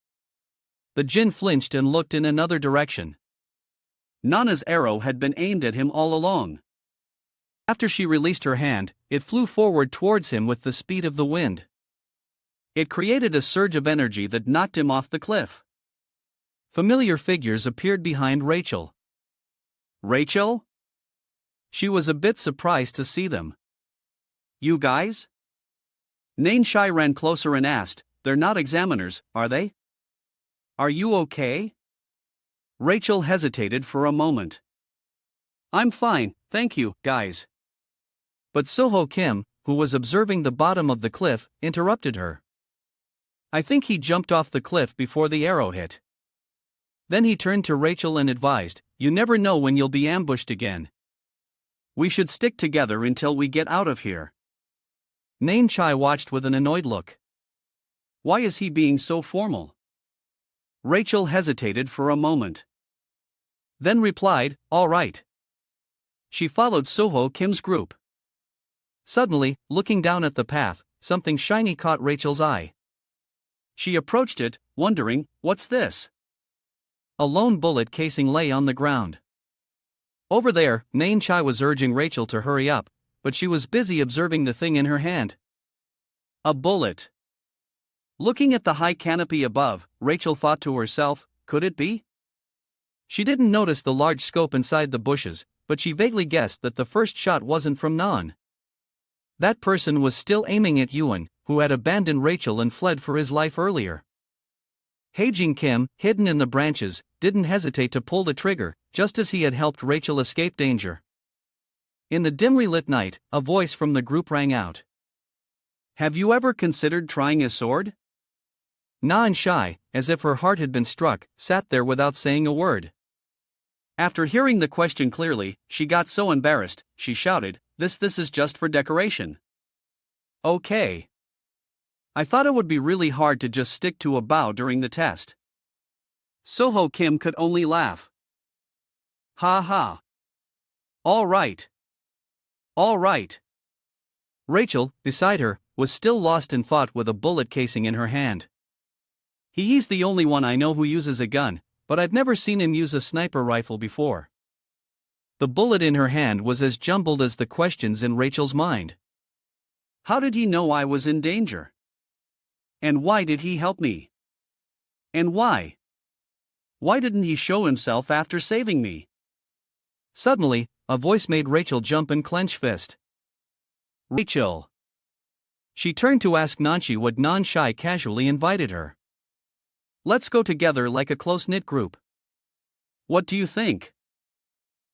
The Jin flinched and looked in another direction. Nana's arrow had been aimed at him all along. After she released her hand, it flew forward towards him with the speed of the wind. It created a surge of energy that knocked him off the cliff. Familiar figures appeared behind Rachel. Rachel? She was a bit surprised to see them. You guys? Nain Shai ran closer and asked, They're not examiners, are they? Are you okay? Rachel hesitated for a moment. I'm fine, thank you, guys. But Suho Kim, who was observing the bottom of the cliff, interrupted her. I think he jumped off the cliff before the arrow hit. Then he turned to Rachel and advised, You never know when you'll be ambushed again. We should stick together until we get out of here. Nain Chai watched with an annoyed look. Why is he being so formal? Rachel hesitated for a moment. Then replied, all right. She followed Soho Kim's group. Suddenly, looking down at the path, something shiny caught Rachel's eye. She approached it, wondering, what's this? A lone bullet casing lay on the ground. Over there, Nain Chai was urging Rachel to hurry up, but she was busy observing the thing in her hand. A bullet. Looking at the high canopy above, Rachel thought to herself, could it be? She didn't notice the large scope inside the bushes, but she vaguely guessed that the first shot wasn't from Nan. That person was still aiming at Yuan, who had abandoned Rachel and fled for his life earlier. Haejin Kim, hidden in the branches, didn't hesitate to pull the trigger, just as he had helped Rachel escape danger. In the dimly lit night, a voice from the group rang out. Have you ever considered trying a sword? Nan Shai, as if her heart had been struck, sat there without saying a word. After hearing the question clearly, she got so embarrassed, she shouted, This is just for decoration. Okay. I thought it would be really hard to just stick to a bow during the test. Soho Kim could only laugh. Ha ha. All right. All right. Rachel, beside her, was still lost in thought with a bullet casing in her hand. He's the only one I know who uses a gun, but I've never seen him use a sniper rifle before. The bullet in her hand was as jumbled as the questions in Rachel's mind. How did he know I was in danger? And why did he help me? And why? Why didn't he show himself after saving me? Suddenly, a voice made Rachel jump and clench fist. Rachel. She turned to ask Nanshi what Nan Shai casually invited her. Let's go together like a close-knit group. What do you think?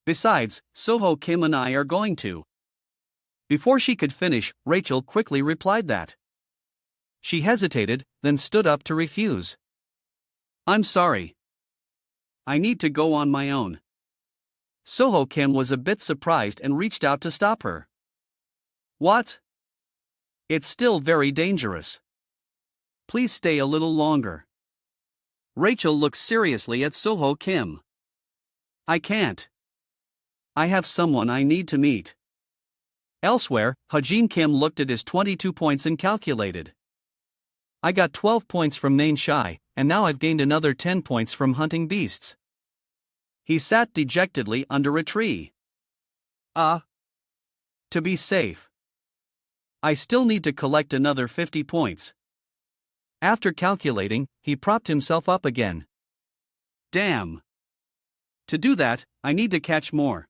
Besides, Soho Kim and I are going to. Before she could finish, Rachel quickly replied that. She hesitated, then stood up to refuse. I'm sorry. I need to go on my own. Soho Kim was a bit surprised and reached out to stop her. What? It's still very dangerous. Please stay a little longer. Rachel looked seriously at Soho Kim. I can't. I have someone I need to meet. Elsewhere, Haejin Kim looked at his 22 points and calculated. I got 12 points from Nain Shai, and now I've gained another 10 points from hunting beasts. He sat dejectedly under a tree. To be safe. I still need to collect another 50 points. After calculating, he propped himself up again. Damn. To do that, I need to catch more.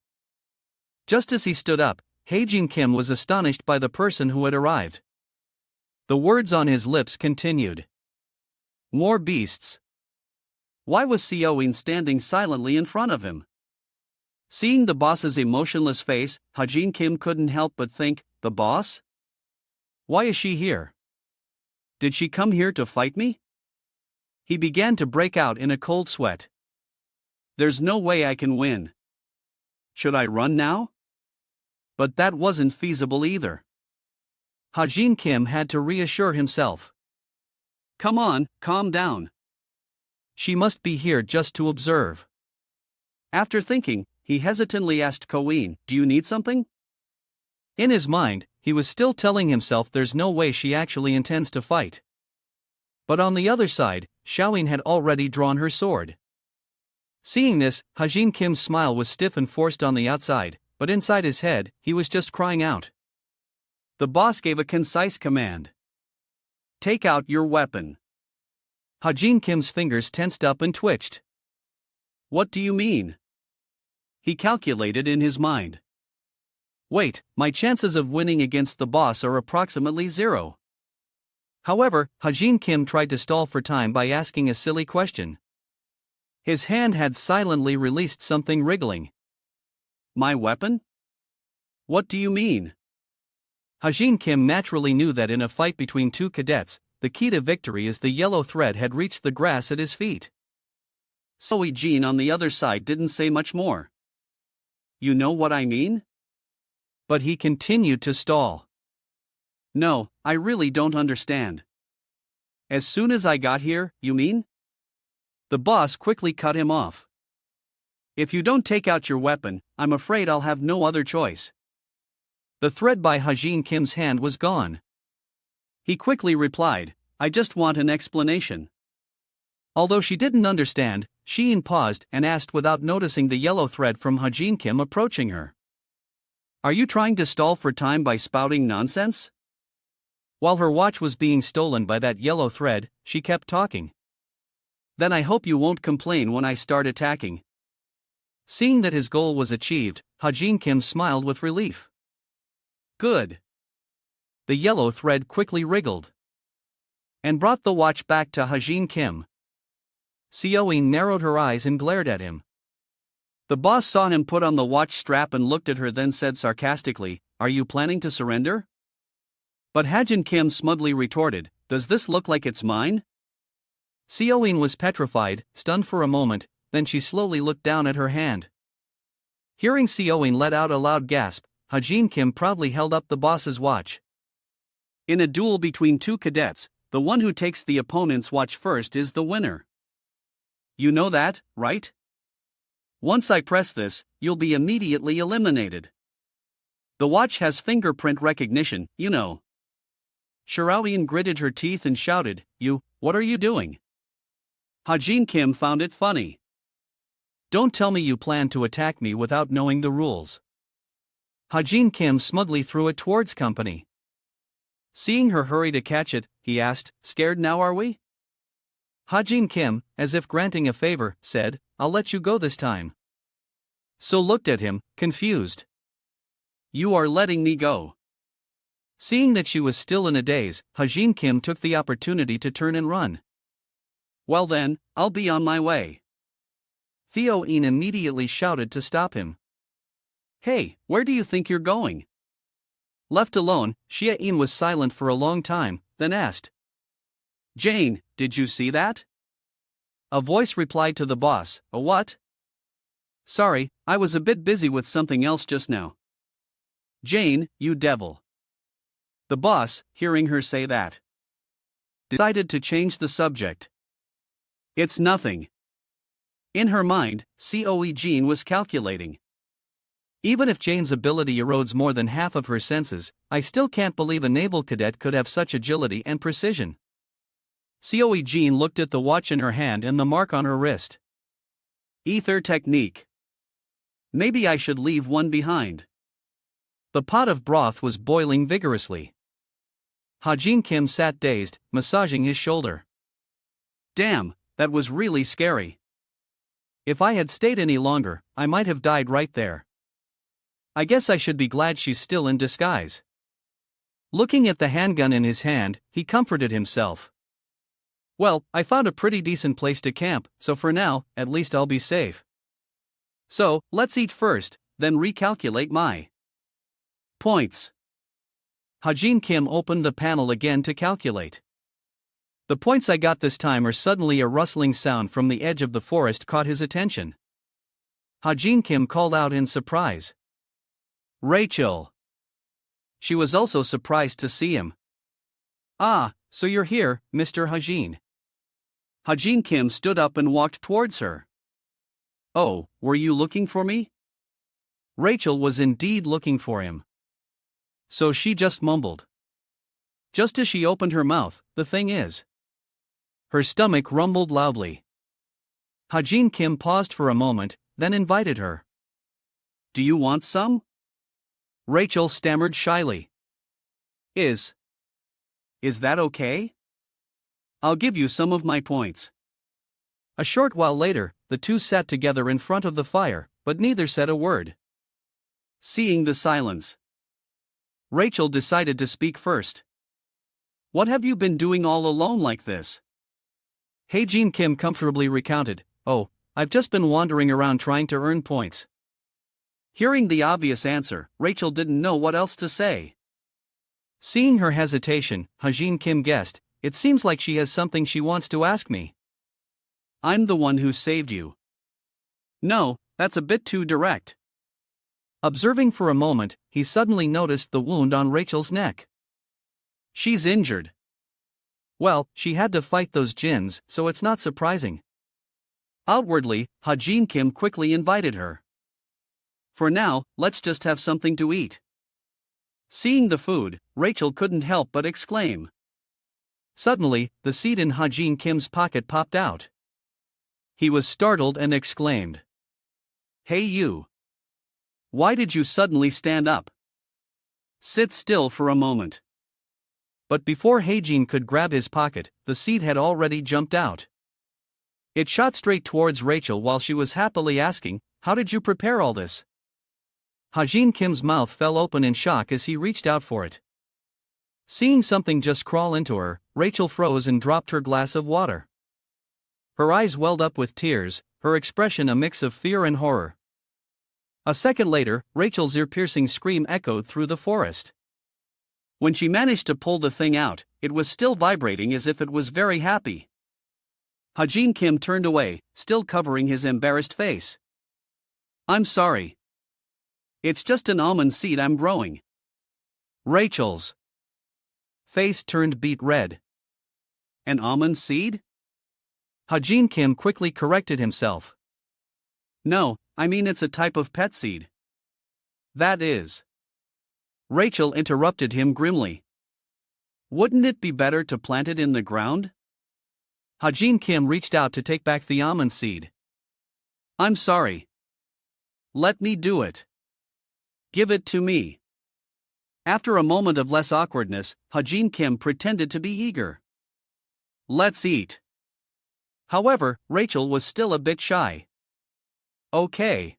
Just as he stood up, Haejin Kim was astonished by the person who had arrived. The words on his lips continued. More beasts. Why was Seoin standing silently in front of him? Seeing the boss's emotionless face, Haejin Kim couldn't help but think, the boss? Why is she here? Did she come here to fight me? He began to break out in a cold sweat. There's no way I can win. Should I run now? But that wasn't feasible either. Haejin Kim had to reassure himself. Come on, calm down. She must be here just to observe. After thinking, he hesitantly asked Koin, Do you need something? In his mind, he was still telling himself there's no way she actually intends to fight. But on the other side, Xiaoyin had already drawn her sword. Seeing this, Haejin Kim's smile was stiff and forced on the outside, but inside his head, he was just crying out. The boss gave a concise command. Take out your weapon. Haejin Kim's fingers tensed up and twitched. What do you mean? He calculated in his mind. Wait, my chances of winning against the boss are approximately 0. However, Haejin Kim tried to stall for time by asking a silly question. His hand had silently released something wriggling. My weapon? What do you mean? Haejin Kim naturally knew that in a fight between two cadets, the key to victory is the yellow thread had reached the grass at his feet. Seo Jin on the other side didn't say much more. You know what I mean? But he continued to stall. No, I really don't understand. As soon as I got here, you mean? The boss quickly cut him off. If you don't take out your weapon, I'm afraid I'll have no other choice. The thread by Hajin Kim's hand was gone. He quickly replied, I just want an explanation. Although she didn't understand, Sheen paused and asked without noticing the yellow thread from Hajin Kim approaching her. Are you trying to stall for time by spouting nonsense? While her watch was being stolen by that yellow thread, she kept talking. Then I hope you won't complain when I start attacking. Seeing that his goal was achieved, Hajin Kim smiled with relief. Good. The yellow thread quickly wriggled and brought the watch back to Hajin Kim. Seoin narrowed her eyes and glared at him. The boss saw him put on the watch strap and looked at her, then said sarcastically, Are you planning to surrender? But Hajin Kim smugly retorted, Does this look like it's mine? Seoin was petrified, stunned for a moment, then she slowly looked down at her hand. Hearing Seoin let out a loud gasp, Hajin Kim proudly held up the boss's watch. In a duel between two cadets, the one who takes the opponent's watch first is the winner. You know that, right? Once I press this, you'll be immediately eliminated. The watch has fingerprint recognition, you know. Shiraoyan gritted her teeth and shouted, What are you doing? Hajin Kim found it funny. Don't tell me you plan to attack me without knowing the rules. Hajin Kim smugly threw it towards company. Seeing her hurry to catch it, he asked, Scared now are we? Hajin Kim, as if granting a favor, said, I'll let you go this time. So looked at him, confused. You are letting me go. Seeing that she was still in a daze, Hajin Kim took the opportunity to turn and run. Well then, I'll be on my way. Theo-in immediately shouted to stop him. Hey, where do you think you're going? Left alone, Xia-in was silent for a long time, then asked. Jane, did you see that? A voice replied to the boss, A what? Sorry, I was a bit busy with something else just now. Jane, you devil. The boss, hearing her say that, decided to change the subject. It's nothing. In her mind, Coe Jean was calculating. Even if Jane's ability erodes more than half of her senses, I still can't believe a naval cadet could have such agility and precision. Coe Jean looked at the watch in her hand and the mark on her wrist. Ether technique. Maybe I should leave one behind. The pot of broth was boiling vigorously. Hajin Kim sat dazed, massaging his shoulder. Damn, that was really scary. If I had stayed any longer, I might have died right there. I guess I should be glad she's still in disguise. Looking at the handgun in his hand, he comforted himself. Well, I found a pretty decent place to camp, so for now, at least I'll be safe. So, let's eat first, then recalculate my points. Hajin Kim opened the panel again to calculate. The points I got this time are suddenly a rustling sound from the edge of the forest caught his attention. Hajin Kim called out in surprise. Rachel. She was also surprised to see him. Ah, so you're here, Mr. Hajin. Hajin Kim stood up and walked towards her. Oh, were you looking for me? Rachel was indeed looking for him. So she just mumbled. Just as she opened her mouth, the thing is. Her stomach rumbled loudly. Hajin Kim paused for a moment, then invited her. Do you want some? Rachel stammered shyly. Is that okay? I'll give you some of my points. A short while later, the two sat together in front of the fire, but neither said a word. Seeing the silence, Rachel decided to speak first. What have you been doing all alone like this? Hajin Kim comfortably recounted, Oh, I've just been wandering around trying to earn points. Hearing the obvious answer, Rachel didn't know what else to say. Seeing her hesitation, Hajin Kim guessed, It seems like she has something she wants to ask me. I'm the one who saved you. No, that's a bit too direct. Observing for a moment, he suddenly noticed the wound on Rachel's neck. She's injured. Well, she had to fight those djinns, so it's not surprising. Outwardly, Ha-jin Kim quickly invited her. For now, let's just have something to eat. Seeing the food, Rachel couldn't help but exclaim. Suddenly, the seed in Ha-jin Kim's pocket popped out. He was startled and exclaimed. Hey you! Why did you suddenly stand up? Sit still for a moment. But before Ha-jin could grab his pocket, the seed had already jumped out. It shot straight towards Rachel while she was happily asking, How did you prepare all this? Ha-jin Kim's mouth fell open in shock as he reached out for it. Seeing something just crawl into her, Rachel froze and dropped her glass of water. Her eyes welled up with tears, her expression a mix of fear and horror. A second later, Rachel's ear-piercing scream echoed through the forest. When she managed to pull the thing out, it was still vibrating as if it was very happy. Ha-jin Kim turned away, still covering his embarrassed face. I'm sorry. It's just an almond seed I'm growing. Rachel's face turned beet red. An almond seed? Ha-jin Kim quickly corrected himself. No, I mean it's a type of pet seed. That is. Rachel interrupted him grimly. Wouldn't it be better to plant it in the ground? Ha-jin Kim reached out to take back the almond seed. I'm sorry. Let me do it. Give it to me. After a moment of less awkwardness, Ha-jin Kim pretended to be eager. Let's eat. However, Rachel was still a bit shy. Okay.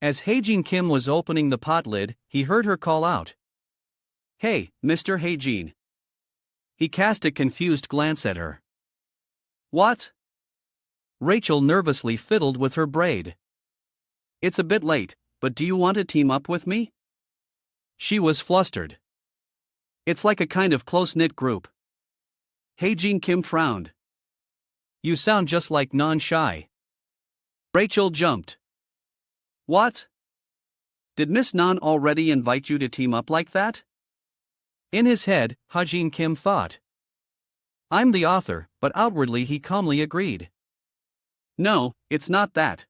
As Ha-jin Kim was opening the pot lid, he heard her call out. Hey, Mr. Ha-jin. He cast a confused glance at her. What? Rachel nervously fiddled with her braid. It's a bit late, but do you want to team up with me? She was flustered. It's like a kind of close-knit group. Ha-jin Kim frowned. You sound just like non-shy. Rachel jumped. What? Did Miss Non already invite you to team up like that? In his head, Ha-jin Kim thought. I'm the author, but outwardly he calmly agreed. No, it's not that.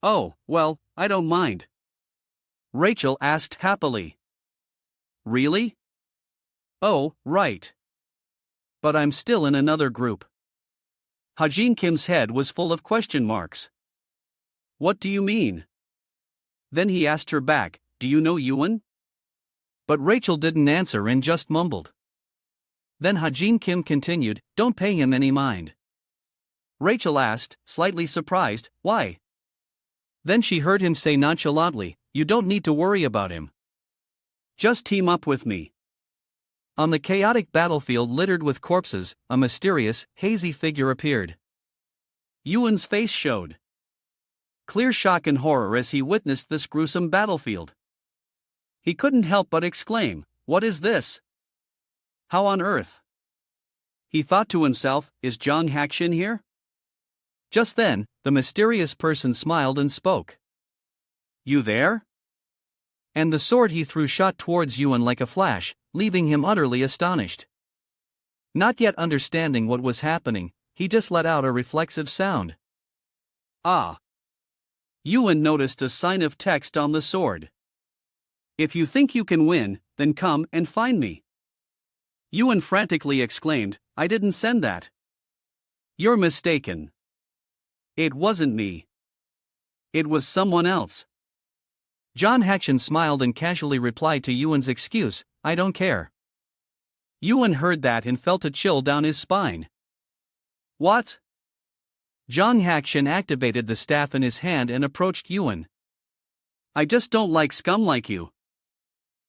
Oh, well, I don't mind. Rachel asked happily. Really? Oh, right. But I'm still in another group. Ha-jin Kim's head was full of question marks. What do you mean? Then he asked her back, do you know Yuan? But Rachel didn't answer and just mumbled. Then Ha-jin Kim continued, don't pay him any mind. Rachel asked, slightly surprised, why? Then she heard him say nonchalantly, you don't need to worry about him. Just team up with me. On the chaotic battlefield littered with corpses, a mysterious, hazy figure appeared. Yuan's face showed clear shock and horror as he witnessed this gruesome battlefield. He couldn't help but exclaim, what is this? How on earth? He thought to himself, is Jong Hakshin here? Just then, the mysterious person smiled and spoke. You there? And the sword he threw shot towards Yuan like a flash, leaving him utterly astonished. Not yet understanding what was happening, he just let out a reflexive sound. Ah! Yuan noticed a sign of text on the sword. If you think you can win, then come and find me. Yuan frantically exclaimed, I didn't send that. You're mistaken. It wasn't me. It was someone else. John Hakshin smiled and casually replied to Yuan's excuse, I don't care. Yuan heard that and felt a chill down his spine. What? Jong Hakshin activated the staff in his hand and approached Yuan. I just don't like scum like you.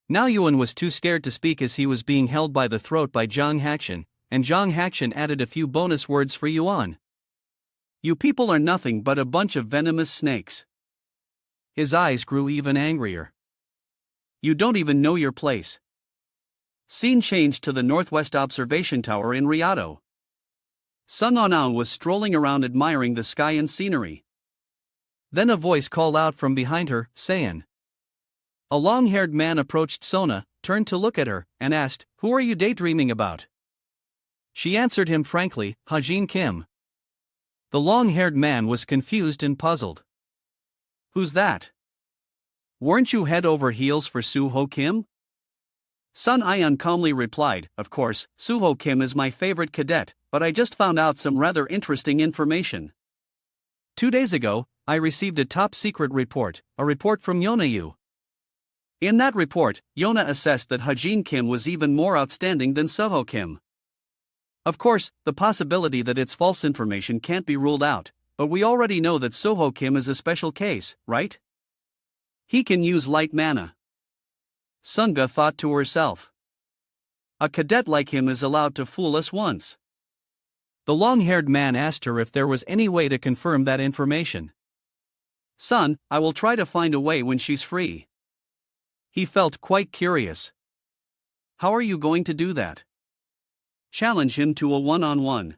Now Yuan was too scared to speak as he was being held by the throat by Jong Hakshin, and Jong Hakshin added a few bonus words for Yuan. You people are nothing but a bunch of venomous snakes. His eyes grew even angrier. You don't even know your place. Scene changed to the Northwest Observation Tower in Riyadh. Sung On was strolling around admiring the sky and scenery. Then a voice called out from behind her, saying, A long-haired man approached Sona, turned to look at her, and asked, "Who are you daydreaming about?" She answered him frankly, "Hajin Kim." The long-haired man was confused and puzzled. "Who's that? Weren't you head over heels for Suho Kim?" Sun Ion calmly replied, "Of course, Suho Kim is my favorite cadet, but I just found out some rather interesting information. 2 days ago, I received a top-secret report, a report from Yonayu. In that report, Yona assessed that Hajin Kim was even more outstanding than Suho Kim. Of course, the possibility that it's false information can't be ruled out, but we already know that Suho Kim is a special case, right? He can use light mana." Sunga thought to herself. A cadet like him is allowed to fool us once. The long-haired man asked her if there was any way to confirm that information. "Son, I will try to find a way when she's free." He felt quite curious. "How are you going to do that?" "Challenge him to a one-on-one."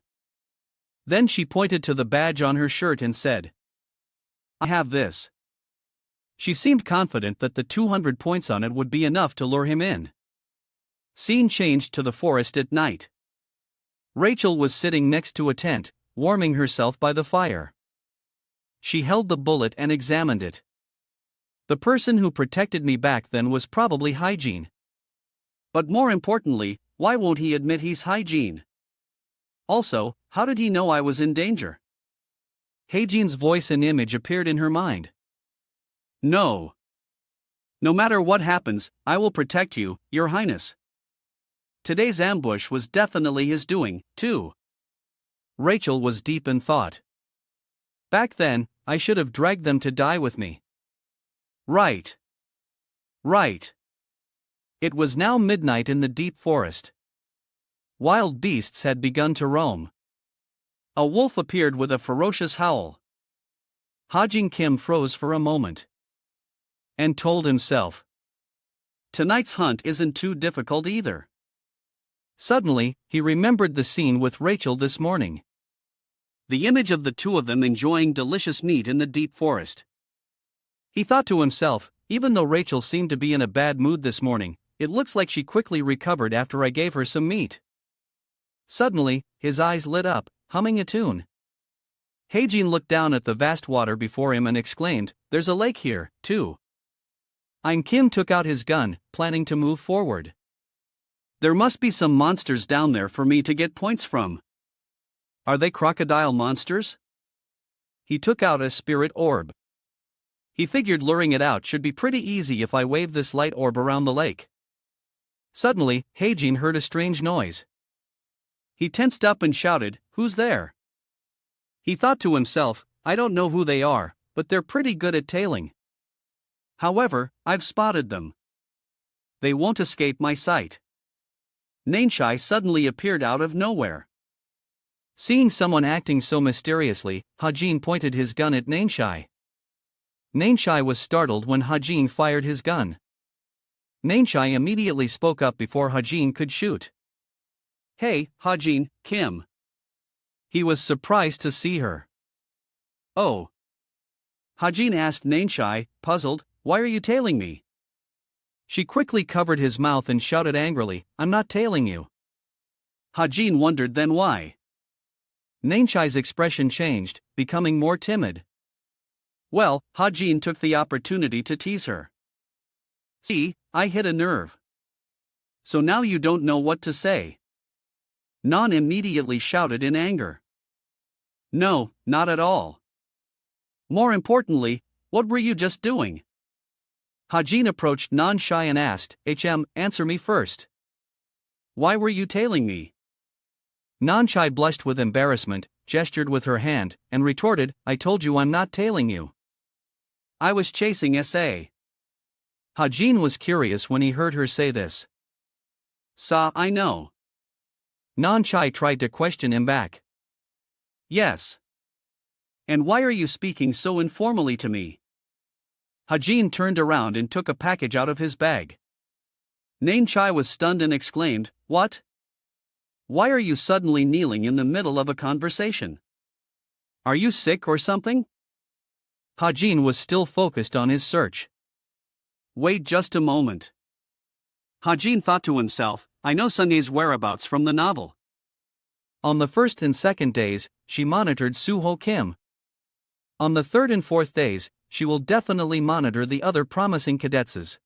Then she pointed to the badge on her shirt and said, "I have this." She seemed confident that the 200 points on it would be enough to lure him in. Scene changed to the forest at night. Rachel was sitting next to a tent, warming herself by the fire. She held the bullet and examined it. The person who protected me back then was probably Hygiene. But more importantly, why won't he admit he's Hygiene? Also, how did he know I was in danger? Hygiene's voice and image appeared in her mind. "No. No matter what happens, I will protect you, Your Highness." Today's ambush was definitely his doing, too. Rachel was deep in thought. Back then, I should have dragged them to die with me. Right. It was now midnight in the deep forest. Wild beasts had begun to roam. A wolf appeared with a ferocious howl. Hajin Kim froze for a moment. And told himself, tonight's hunt isn't too difficult either. Suddenly, he remembered the scene with Rachel this morning. The image of the two of them enjoying delicious meat in the deep forest. He thought to himself, even though Rachel seemed to be in a bad mood this morning, it looks like she quickly recovered after I gave her some meat. Suddenly, his eyes lit up, humming a tune. Heijin looked down at the vast water before him and exclaimed, "There's a lake here, too." Ein Kim took out his gun, planning to move forward. There must be some monsters down there for me to get points from. Are they crocodile monsters? He took out a spirit orb. He figured luring it out should be pretty easy if I wave this light orb around the lake. Suddenly, Heijin heard a strange noise. He tensed up and shouted, "Who's there?" He thought to himself, I don't know who they are, but they're pretty good at tailing. However, I've spotted them. They won't escape my sight. Nainshai suddenly appeared out of nowhere. Seeing someone acting so mysteriously, Hajin pointed his gun at Nainshai. Nainshai was startled when Hajin fired his gun. Nainshai immediately spoke up before Hajin could shoot. "Hey, Hajin, Kim." He was surprised to see her. "Oh." Hajin asked Nainshai, puzzled, "Why are you tailing me?" She quickly covered his mouth and shouted angrily, "I'm not tailing you." Hajin wondered then why. Nainshai's expression changed, becoming more timid. Well, Hajin took the opportunity to tease her. "See, I hit a nerve. So now you don't know what to say." Nan immediately shouted in anger. "No, not at all. More importantly, what were you just doing?" Hajin approached Nainshai and asked, answer me first. Why were you tailing me?" Nainshai blushed with embarrassment, gestured with her hand, and retorted, "I told you I'm not tailing you. I was chasing SA." Hajin was curious when he heard her say this. I know." Nainshai tried to question him back. "Yes. And why are you speaking so informally to me?" Hajin turned around and took a package out of his bag. Nainshai was stunned and exclaimed, "What? Why are you suddenly kneeling in the middle of a conversation? Are you sick or something?" Hajin was still focused on his search. Wait just a moment. Hajin thought to himself, I know Sunye's whereabouts from the novel. On the first and second days, she monitored Suho Kim. On the third and fourth days, she will definitely monitor the other promising cadetses.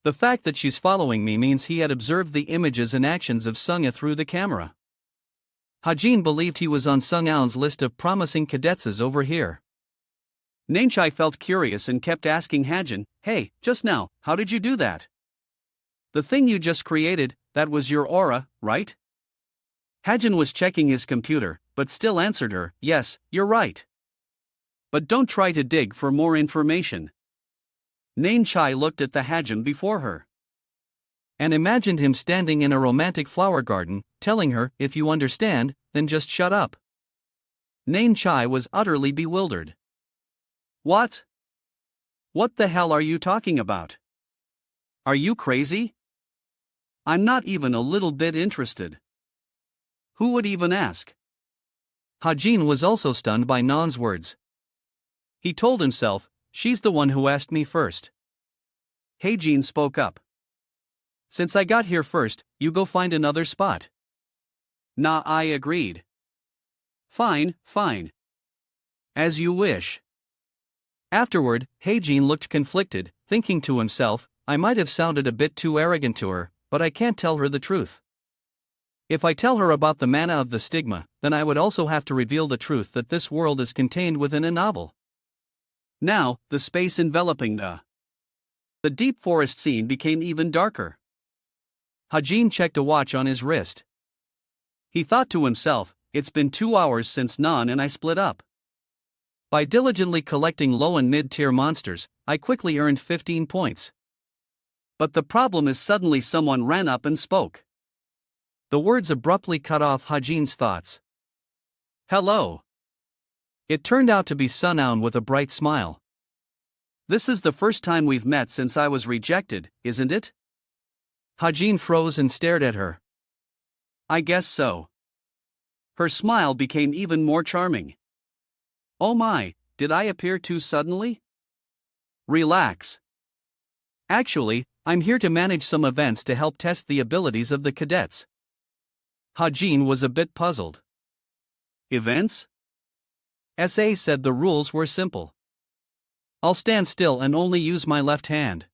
The fact that she's following me means he had observed the images and actions of Sungya through the camera. Hajin believed he was on Sung Aun's list of promising cadetses over here. Nainchai felt curious and kept asking Hajin, hey, just now, how did you do that? The thing you just created, that was your aura, right? Hajin was checking his computer, but still answered her, yes, you're right. But don't try to dig for more information. Nainchai looked at the Hajin before her and imagined him standing in a romantic flower garden, telling her, if you understand, then just shut up. Nainchai was utterly bewildered. What? What the hell are you talking about? Are you crazy? I'm not even a little bit interested. Who would even ask? Hajin was also stunned by Nan's words. He told himself, she's the one who asked me first. Hajin spoke up. Since I got here first, you go find another spot. Nah, I agreed. Fine, fine. As you wish. Afterward, Hajin looked conflicted, thinking to himself, I might have sounded a bit too arrogant to her, but I can't tell her the truth. If I tell her about the mana of the stigma, then I would also have to reveal the truth that this world is contained within a novel. Now, the space enveloping the deep forest scene became even darker. Hajin checked a watch on his wrist. He thought to himself, it's been 2 hours since Nan and I split up. By diligently collecting low and mid-tier monsters, I quickly earned 15 points. But the problem is suddenly someone ran up and spoke. The words abruptly cut off Hajin's thoughts. Hello. It turned out to be Sun Aun with a bright smile. This is the first time we've met since I was rejected, isn't it? Hajin froze and stared at her. I guess so. Her smile became even more charming. Oh my, did I appear too suddenly? Relax. Actually, I'm here to manage some events to help test the abilities of the cadets. Hajin was a bit puzzled. Events? SA said the rules were simple. I'll stand still and only use my left hand.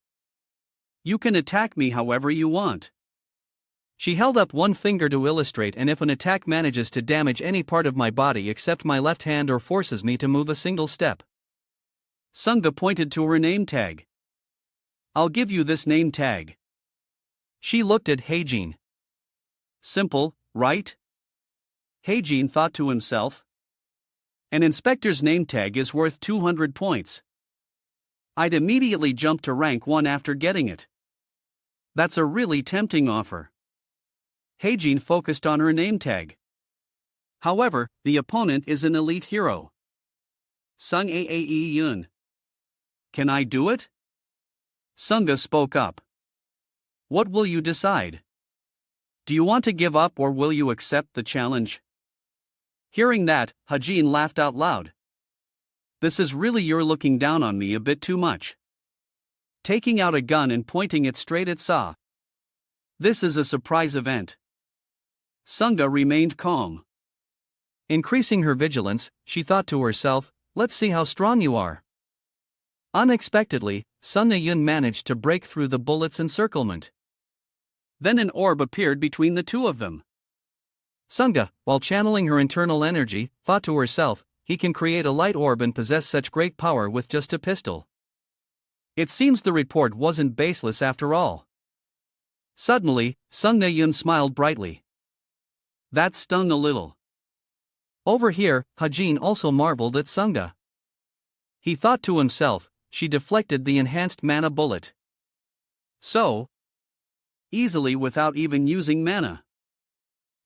You can attack me however you want. She held up one finger to illustrate, and if an attack manages to damage any part of my body except my left hand or forces me to move a single step. Sungha pointed to her name tag. I'll give you this name tag. She looked at Hajin. Simple, right? Hajin thought to himself. An inspector's name tag is worth 200 points. I'd immediately jump to rank 1 after getting it. That's a really tempting offer. Hajin focused on her name tag. However, the opponent is an elite hero. Sung Aae Yun. Can I do it? Sungha spoke up. What will you decide? Do you want to give up or will you accept the challenge? Hearing that, Hajin laughed out loud. This is really you're looking down on me a bit too much. Taking out a gun and pointing it straight at Sa. This is a surprise event. Sungha remained calm. Increasing her vigilance, she thought to herself, let's see how strong you are. Unexpectedly, Sun Yun managed to break through the bullet's encirclement. Then an orb appeared between the two of them. Sungha, while channeling her internal energy, thought to herself, he can create a light orb and possess such great power with just a pistol. It seems the report wasn't baseless after all. Suddenly, Sung Yun smiled brightly. That stung a little. Over here, Hajin also marveled at Sungha. He thought to himself, she deflected the enhanced mana bullet. So easily without even using mana.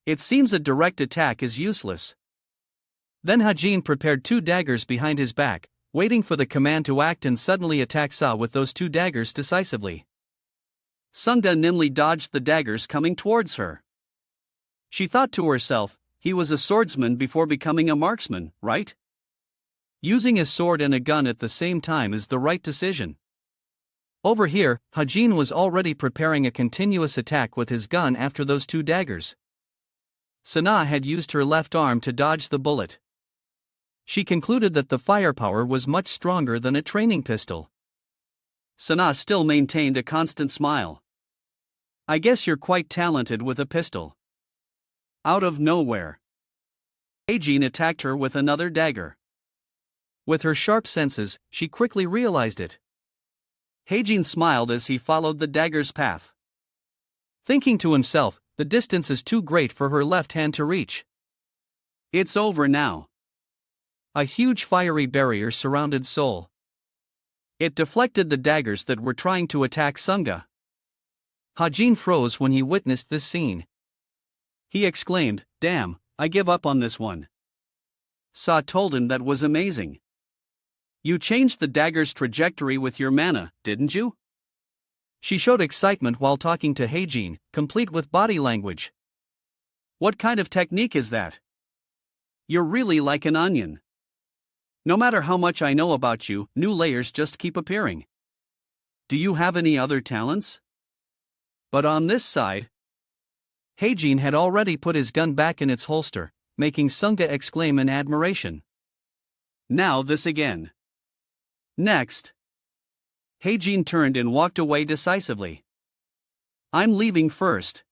It seems a direct attack is useless. Then Hajin prepared 2 daggers behind his back, waiting for the command to act and suddenly attack Sa with those 2 daggers decisively. Sungha nimbly dodged the daggers coming towards her. She thought to herself, he was a swordsman before becoming a marksman, right? Using a sword and a gun at the same time is the right decision. Over here, Hajin was already preparing a continuous attack with his gun after those two daggers. Sana had used her left arm to dodge the bullet. She concluded that the firepower was much stronger than a training pistol. Sana still maintained a constant smile. I guess you're quite talented with a pistol. Out of nowhere, Hajin attacked her with another dagger. With her sharp senses, she quickly realized it. Hajin smiled as he followed the dagger's path. Thinking to himself, the distance is too great for her left hand to reach. It's over now. A huge fiery barrier surrounded Seoul. It deflected the daggers that were trying to attack Sunga. Hajin froze when he witnessed this scene. He exclaimed, "Damn, I give up on this one." Sa told him that was amazing. You changed the dagger's trajectory with your mana, didn't you? She showed excitement while talking to Hajin, complete with body language. What kind of technique is that? You're really like an onion. No matter how much I know about you, new layers just keep appearing. Do you have any other talents? But on this side, Hajin had already put his gun back in its holster, making Sunga exclaim in admiration. Now this again. Next. Hajin turned and walked away decisively. I'm leaving first.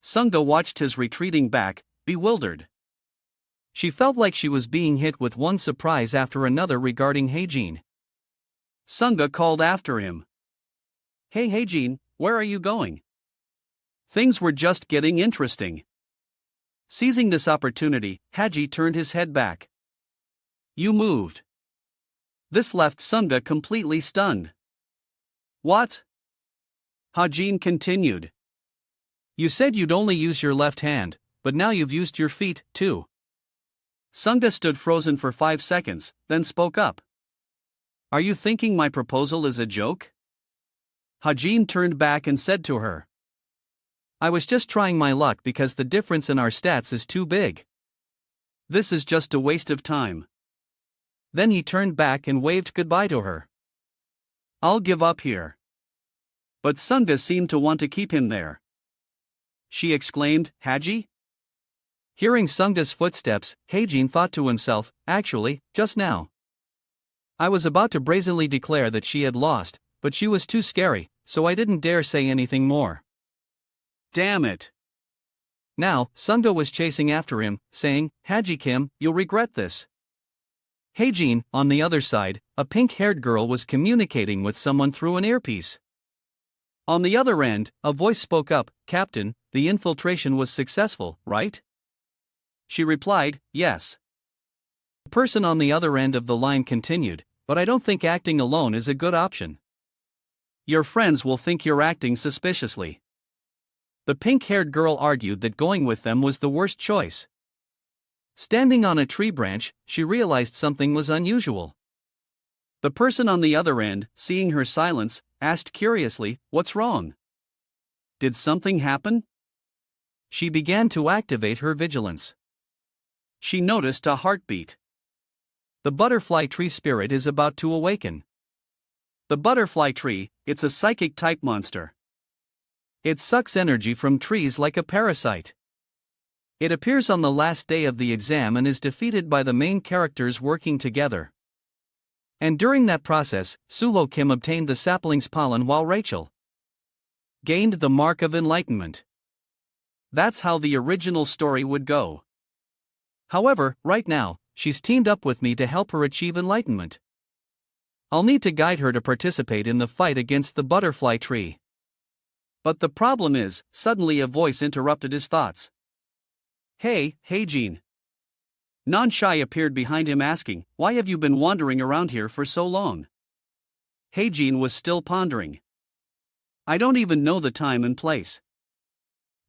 Sunga watched his retreating back, bewildered. She felt like she was being hit with one surprise after another regarding Hajin. Sunga called after him. Hey Hajin, where are you going? Things were just getting interesting. Seizing this opportunity, Haji turned his head back. You moved. This left Sunga completely stunned. What? Hajin continued. You said you'd only use your left hand, but now you've used your feet, too. Sunga stood frozen for 5 seconds, then spoke up. Are you thinking my proposal is a joke? Hajin turned back and said to her. I was just trying my luck because the difference in our stats is too big. This is just a waste of time. Then he turned back and waved goodbye to her. I'll give up here. But Sunga seemed to want to keep him there. She exclaimed, Haji? Hearing Sunga's footsteps, Hajin thought to himself, actually, just now. I was about to brazenly declare that she had lost, but she was too scary, so I didn't dare say anything more. Damn it. Now, Sunga was chasing after him, saying, Haji Kim, you'll regret this. Hajin, on the other side, a pink-haired girl was communicating with someone through an earpiece. On the other end, a voice spoke up, Captain, the infiltration was successful, right? She replied, yes. The person on the other end of the line continued, but I don't think acting alone is a good option. Your friends will think you're acting suspiciously. The pink-haired girl argued that going with them was the worst choice. Standing on a tree branch, she realized something was unusual. The person on the other end, seeing her silence, asked curiously, what's wrong? Did something happen? She began to activate her vigilance. She noticed a heartbeat. The butterfly tree spirit is about to awaken. The butterfly tree, it's a psychic-type monster. It sucks energy from trees like a parasite. It appears on the last day of the exam and is defeated by the main characters working together. And during that process, Suho Kim obtained the sapling's pollen while Rachel gained the mark of enlightenment. That's how the original story would go. However, right now, she's teamed up with me to help her achieve enlightenment. I'll need to guide her to participate in the fight against the butterfly tree. But the problem is, suddenly a voice interrupted his thoughts. Hey, Hajin. Nanshai appeared behind him asking, why have you been wandering around here for so long? Hajin was still pondering. I don't even know the time and place.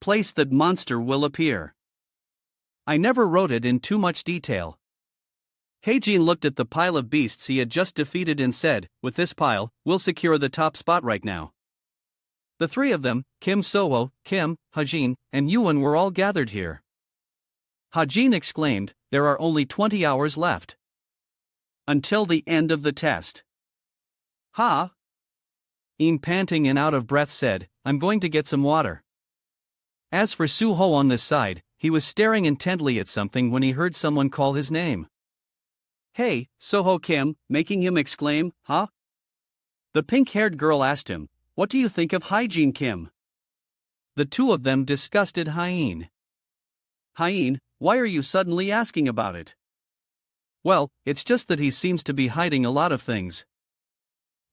Place that monster will appear. I never wrote it in too much detail. Hajin looked at the pile of beasts he had just defeated and said, with this pile, we'll secure the top spot right now. The three of them, Kim Soho, Kim, Hajin, and Yuan were all gathered here. Hajin exclaimed, there are only 20 hours left. Until the end of the test. Ha! Ian, panting and out of breath, said, "I'm going to get some water." As for Suho on this side, he was staring intently at something when he heard someone call his name. "Hey, Soho Kim," making him exclaim, "Huh?" The pink-haired girl asked him, "What do you think of Hygiene Kim?" The two of them discussed Hyene. "Hyene, why are you suddenly asking about it?" "Well, it's just that he seems to be hiding a lot of things.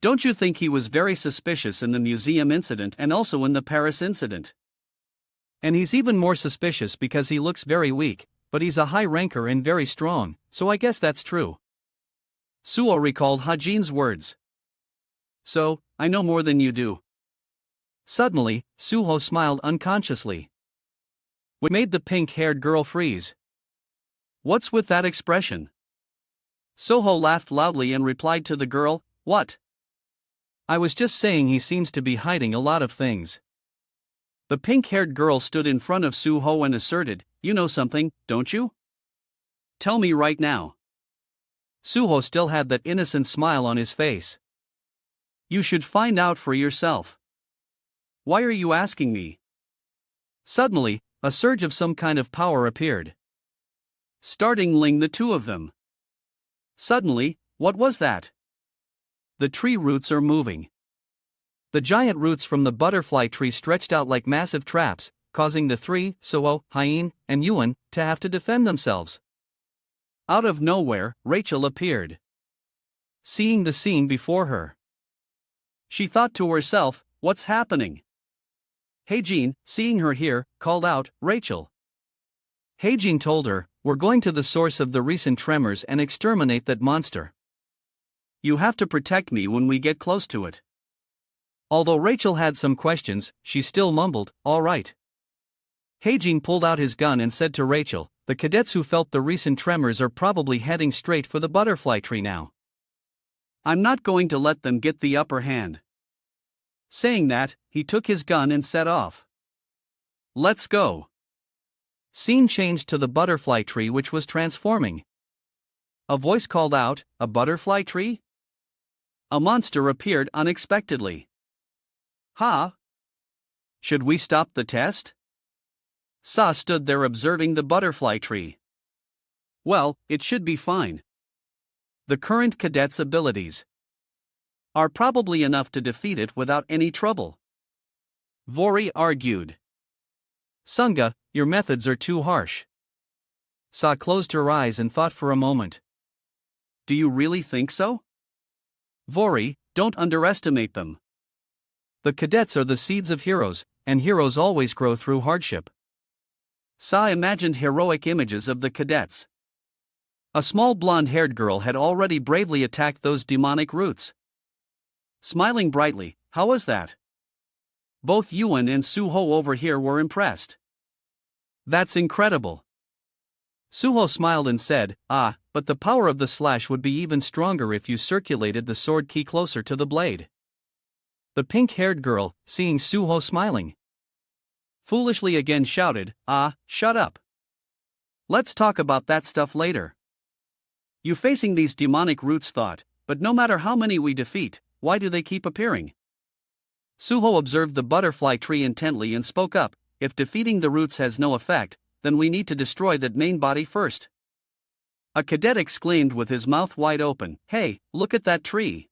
Don't you think he was very suspicious in the museum incident and also in the Paris incident? And he's even more suspicious because he looks very weak, but he's a high ranker and very strong, so I guess that's true." Suo recalled Hajine's words. "So, I know more than you do." Suddenly, Suho smiled unconsciously. What made the pink-haired girl freeze? "What's with that expression?" Soho laughed loudly and replied to the girl, "What?" "I was just saying he seems to be hiding a lot of things." The pink-haired girl stood in front of Suho and asserted, "You know something, don't you? Tell me right now." Suho still had that innocent smile on his face. "You should find out for yourself." "Why are you asking me?" Suddenly, a surge of some kind of power appeared, startling the two of them. Suddenly, what was that? The tree roots are moving. The giant roots from the butterfly tree stretched out like massive traps, causing the three, Suho, Hyene, and Yuan, to have to defend themselves. Out of nowhere, Rachel appeared. Seeing the scene before her, she thought to herself, "What's happening?" Heijin, seeing her here, called out, "Rachel." Heijin told her, "We're going to the source of the recent tremors and exterminate that monster. You have to protect me when we get close to it." Although Rachel had some questions, she still mumbled, "All right." Heijin pulled out his gun and said to Rachel, "The cadets who felt the recent tremors are probably heading straight for the butterfly tree now. I'm not going to let them get the upper hand." Saying that, he took his gun and set off. "Let's go." Scene changed to the butterfly tree, which was transforming. A voice called out, "A butterfly tree?" A monster appeared unexpectedly. "Ha! Should we stop the test?" Sa stood there observing the butterfly tree. "Well, it should be fine. The current cadet's abilities are probably enough to defeat it without any trouble." Vori argued. "Sunga, your methods are too harsh." Sa closed her eyes and thought for a moment. "Do you really think so?" Vori, don't underestimate them. The cadets are the seeds of heroes, and heroes always grow through hardship. Sa imagined heroic images of the cadets. A small blonde-haired girl had already bravely attacked those demonic roots. Smiling brightly, "How was that?" Both Yuan and Suho over here were impressed. "That's incredible." Suho smiled and said, But the power of the slash would be even stronger if you circulated the sword key closer to the blade." The pink-haired girl, seeing Suho smiling, foolishly again shouted, Shut up. Let's talk about that stuff later. You facing these demonic roots thought, but no matter how many we defeat, why do they keep appearing?" Suho observed the butterfly tree intently and spoke up, "If defeating the roots has no effect, then we need to destroy that main body first." A cadet exclaimed with his mouth wide open, "Hey, look at that tree.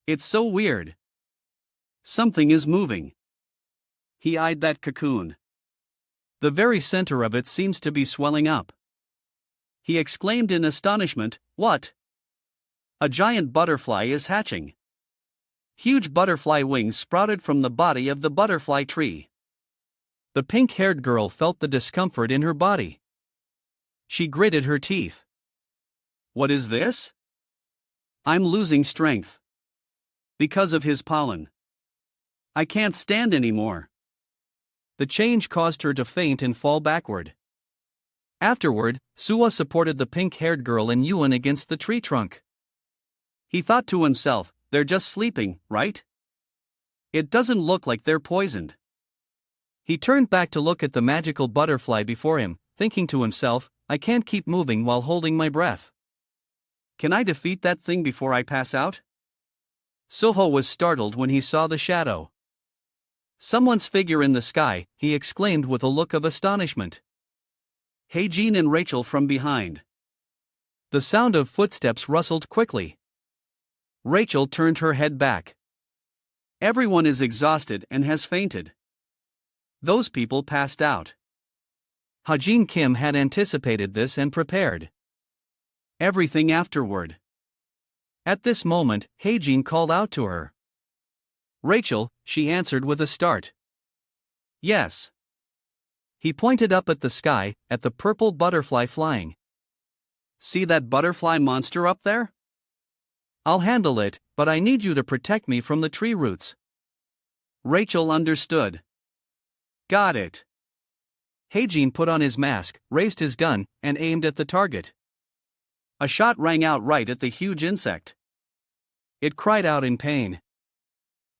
It's so weird. Something is moving." He eyed that cocoon. The very center of it seems to be swelling up. He exclaimed in astonishment, "What? A giant butterfly is hatching." Huge butterfly wings sprouted from the body of the butterfly tree. The pink-haired girl felt the discomfort in her body. She gritted her teeth. "What is this? I'm losing strength. Because of his pollen. I can't stand anymore." The change caused her to faint and fall backward. Afterward, Suwa supported the pink-haired girl and Yuan against the tree trunk. He thought to himself, "They're just sleeping, right? It doesn't look like they're poisoned." He turned back to look at the magical butterfly before him, thinking to himself, "I can't keep moving while holding my breath. Can I defeat that thing before I pass out?" Suho was startled when he saw the shadow. Someone's figure in the sky, he exclaimed with a look of astonishment. Heijin and Rachel from behind. The sound of footsteps rustled quickly. Rachel turned her head back. Everyone is exhausted and has fainted. Those people passed out. Hajin Kim had anticipated this and prepared everything afterward. At this moment, Heijin called out to her. Rachel, she answered with a start. Yes. He pointed up at the sky, at the purple butterfly flying. See that butterfly monster up there? I'll handle it, but I need you to protect me from the tree roots. Rachel understood. Got it. Heijin put on his mask, raised his gun, and aimed at the target. A shot rang out right at the huge insect. It cried out in pain.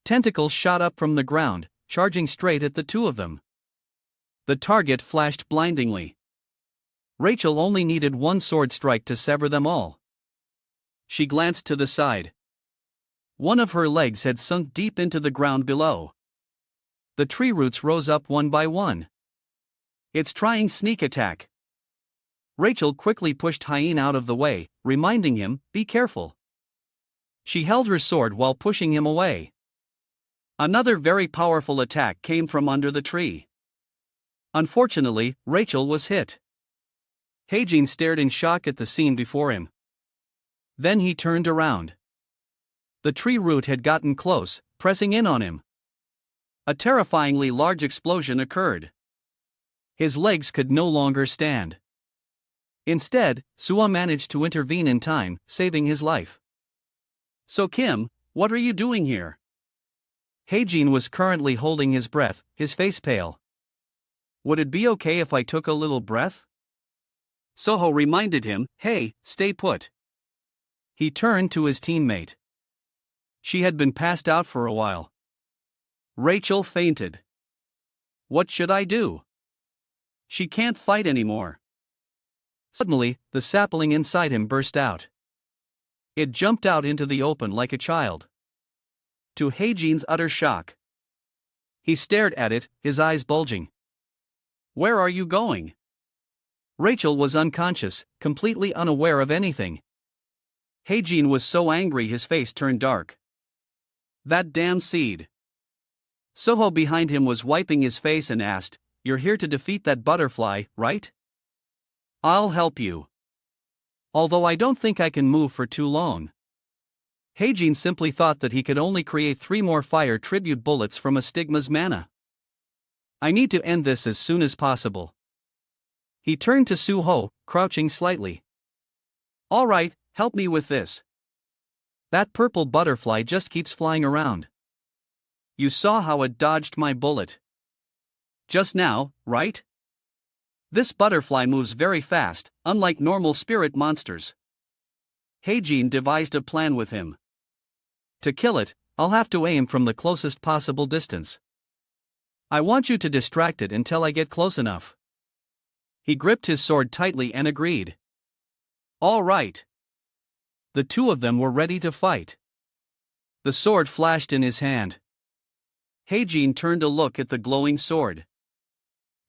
Tentacles shot up from the ground, charging straight at the two of them. The target flashed blindingly. Rachel only needed one sword strike to sever them all. She glanced to the side. One of her legs had sunk deep into the ground below. The tree roots rose up one by one. It's trying sneak attack. Rachel quickly pushed Hien out of the way, reminding him, be careful. She held her sword while pushing him away. Another very powerful attack came from under the tree. Unfortunately, Rachel was hit. Heijin stared in shock at the scene before him. Then he turned around. The tree root had gotten close, pressing in on him. A terrifyingly large explosion occurred. His legs could no longer stand. Instead, Suwa managed to intervene in time, saving his life. So Kim, what are you doing here? Heijin was currently holding his breath, his face pale. Would it be okay if I took a little breath? Soho reminded him, hey, stay put. He turned to his teammate. She had been passed out for a while. Rachel fainted. What should I do? She can't fight anymore. Suddenly, the sapling inside him burst out. It jumped out into the open like a child. To Heijin's utter shock. He stared at it, his eyes bulging. Where are you going? Rachel was unconscious, completely unaware of anything. Heijin was so angry his face turned dark. That damn seed. Soho behind him was wiping his face and asked, You're here to defeat that butterfly, right? I'll help you. Although I don't think I can move for too long. Heijin simply thought that he could only create 3 more fire tribute bullets from a stigma's mana. I need to end this as soon as possible. He turned to Suho, crouching slightly. All right, help me with this. That purple butterfly just keeps flying around. You saw how it dodged my bullet. Just now, right? This butterfly moves very fast, unlike normal spirit monsters. Heijin devised a plan with him. To kill it, I'll have to aim from the closest possible distance. I want you to distract it until I get close enough. He gripped his sword tightly and agreed. All right. The two of them were ready to fight. The sword flashed in his hand. Heijin turned to look at the glowing sword.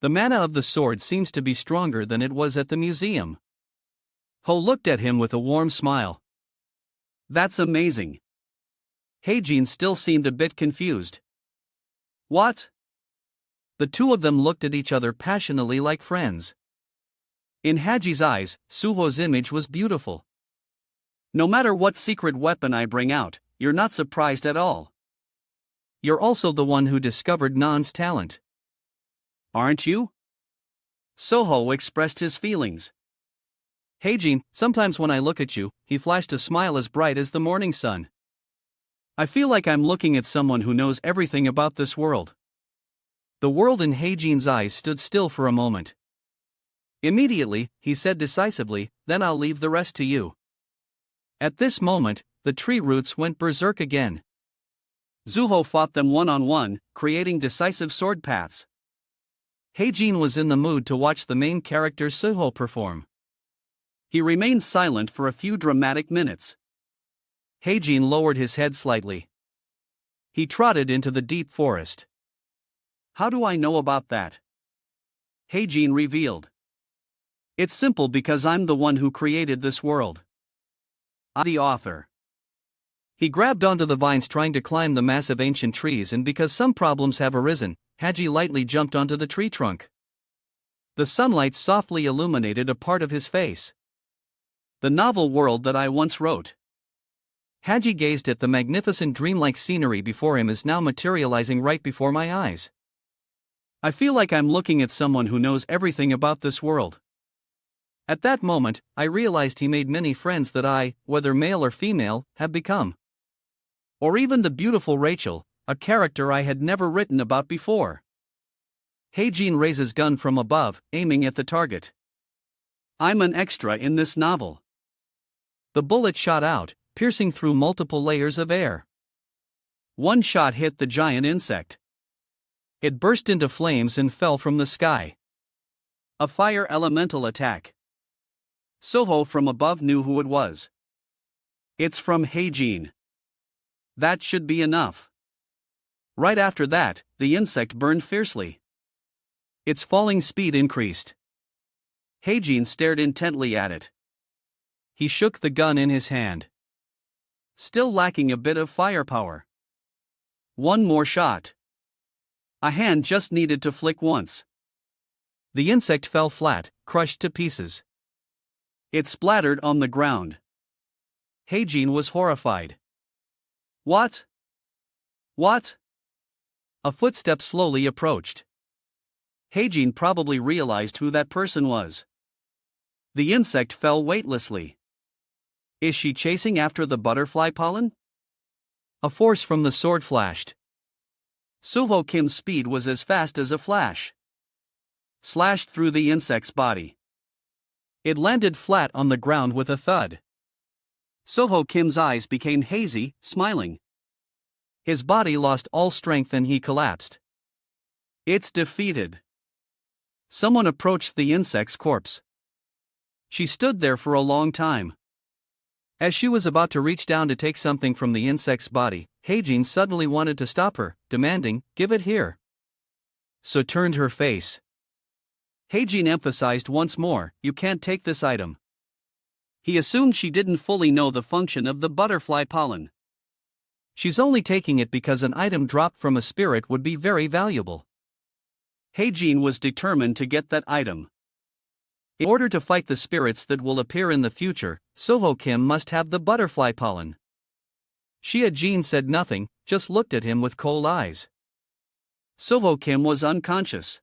The mana of the sword seems to be stronger than it was at the museum. Ho looked at him with a warm smile. That's amazing. Heijin still seemed a bit confused. What? The two of them looked at each other passionately like friends. In Haji's eyes, Suho's image was beautiful. No matter what secret weapon I bring out, you're not surprised at all. You're also the one who discovered Nan's talent. Aren't you? Soho expressed his feelings. Heijin, sometimes when I look at you, he flashed a smile as bright as the morning sun. I feel like I'm looking at someone who knows everything about this world. The world in Heijin's eyes stood still for a moment. Immediately, he said decisively, then I'll leave the rest to you. At this moment, the tree roots went berserk again. Zuho fought them one-on-one, creating decisive sword paths. Heijin was in the mood to watch the main character Suho perform. He remained silent for a few dramatic minutes. Heijin lowered his head slightly. He trotted into the deep forest. How do I know about that? Heijin revealed. It's simple because I'm the one who created this world. I'm the author. He grabbed onto the vines trying to climb the massive ancient trees, and because some problems have arisen, Haji lightly jumped onto the tree trunk. The sunlight softly illuminated a part of his face. The novel world that I once wrote. Haji gazed at the magnificent dreamlike scenery before him is now materializing right before my eyes. I feel like I'm looking at someone who knows everything about this world. At that moment, I realized he made many friends that I, whether male or female, have become. Or even the beautiful Rachel, a character I had never written about before. Heijin raises gun from above, aiming at the target. I'm an extra in this novel. The bullet shot out, piercing through multiple layers of air. One shot hit the giant insect. It burst into flames and fell from the sky. A fire elemental attack. Soho from above knew who it was. It's from Heijin. That should be enough. Right after that, the insect burned fiercely. Its falling speed increased. Heijin stared intently at it. He shook the gun in his hand. Still lacking a bit of firepower. One more shot. A hand just needed to flick once. The insect fell flat, crushed to pieces. It splattered on the ground. Heijin was horrified. What? What? A footstep slowly approached. Heijin probably realized who that person was. The insect fell weightlessly. Is she chasing after the butterfly pollen? A force from the sword flashed. Suho Kim's speed was as fast as a flash. Slashed through the insect's body. It landed flat on the ground with a thud. Soho Kim's eyes became hazy, smiling. His body lost all strength and he collapsed. It's defeated. Someone approached the insect's corpse. She stood there for a long time. As she was about to reach down to take something from the insect's body, Heijin suddenly wanted to stop her, demanding, "Give it here." So turned her face. Heijin emphasized once more, "You can't take this item." He assumed she didn't fully know the function of the butterfly pollen. She's only taking it because an item dropped from a spirit would be very valuable. Heijin was determined to get that item. In order to fight the spirits that will appear in the future, Soho Kim must have the butterfly pollen. Jin said nothing, just looked at him with cold eyes. Soho Kim was unconscious.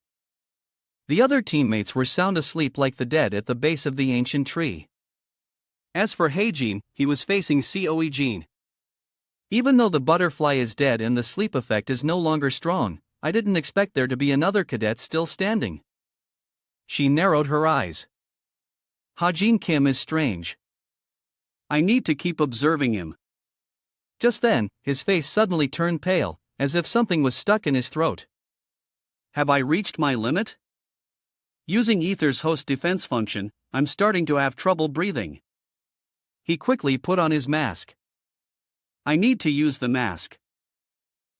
The other teammates were sound asleep like the dead at the base of the ancient tree. As for Heijin, he was facing Jin. Even though the butterfly is dead and the sleep effect is no longer strong, I didn't expect there to be another cadet still standing. She narrowed her eyes. Hajin Kim is strange. I need to keep observing him. Just then, his face suddenly turned pale, as if something was stuck in his throat. Have I reached my limit? Using Ether's host defense function, I'm starting to have trouble breathing. He quickly put on his mask. I need to use the mask.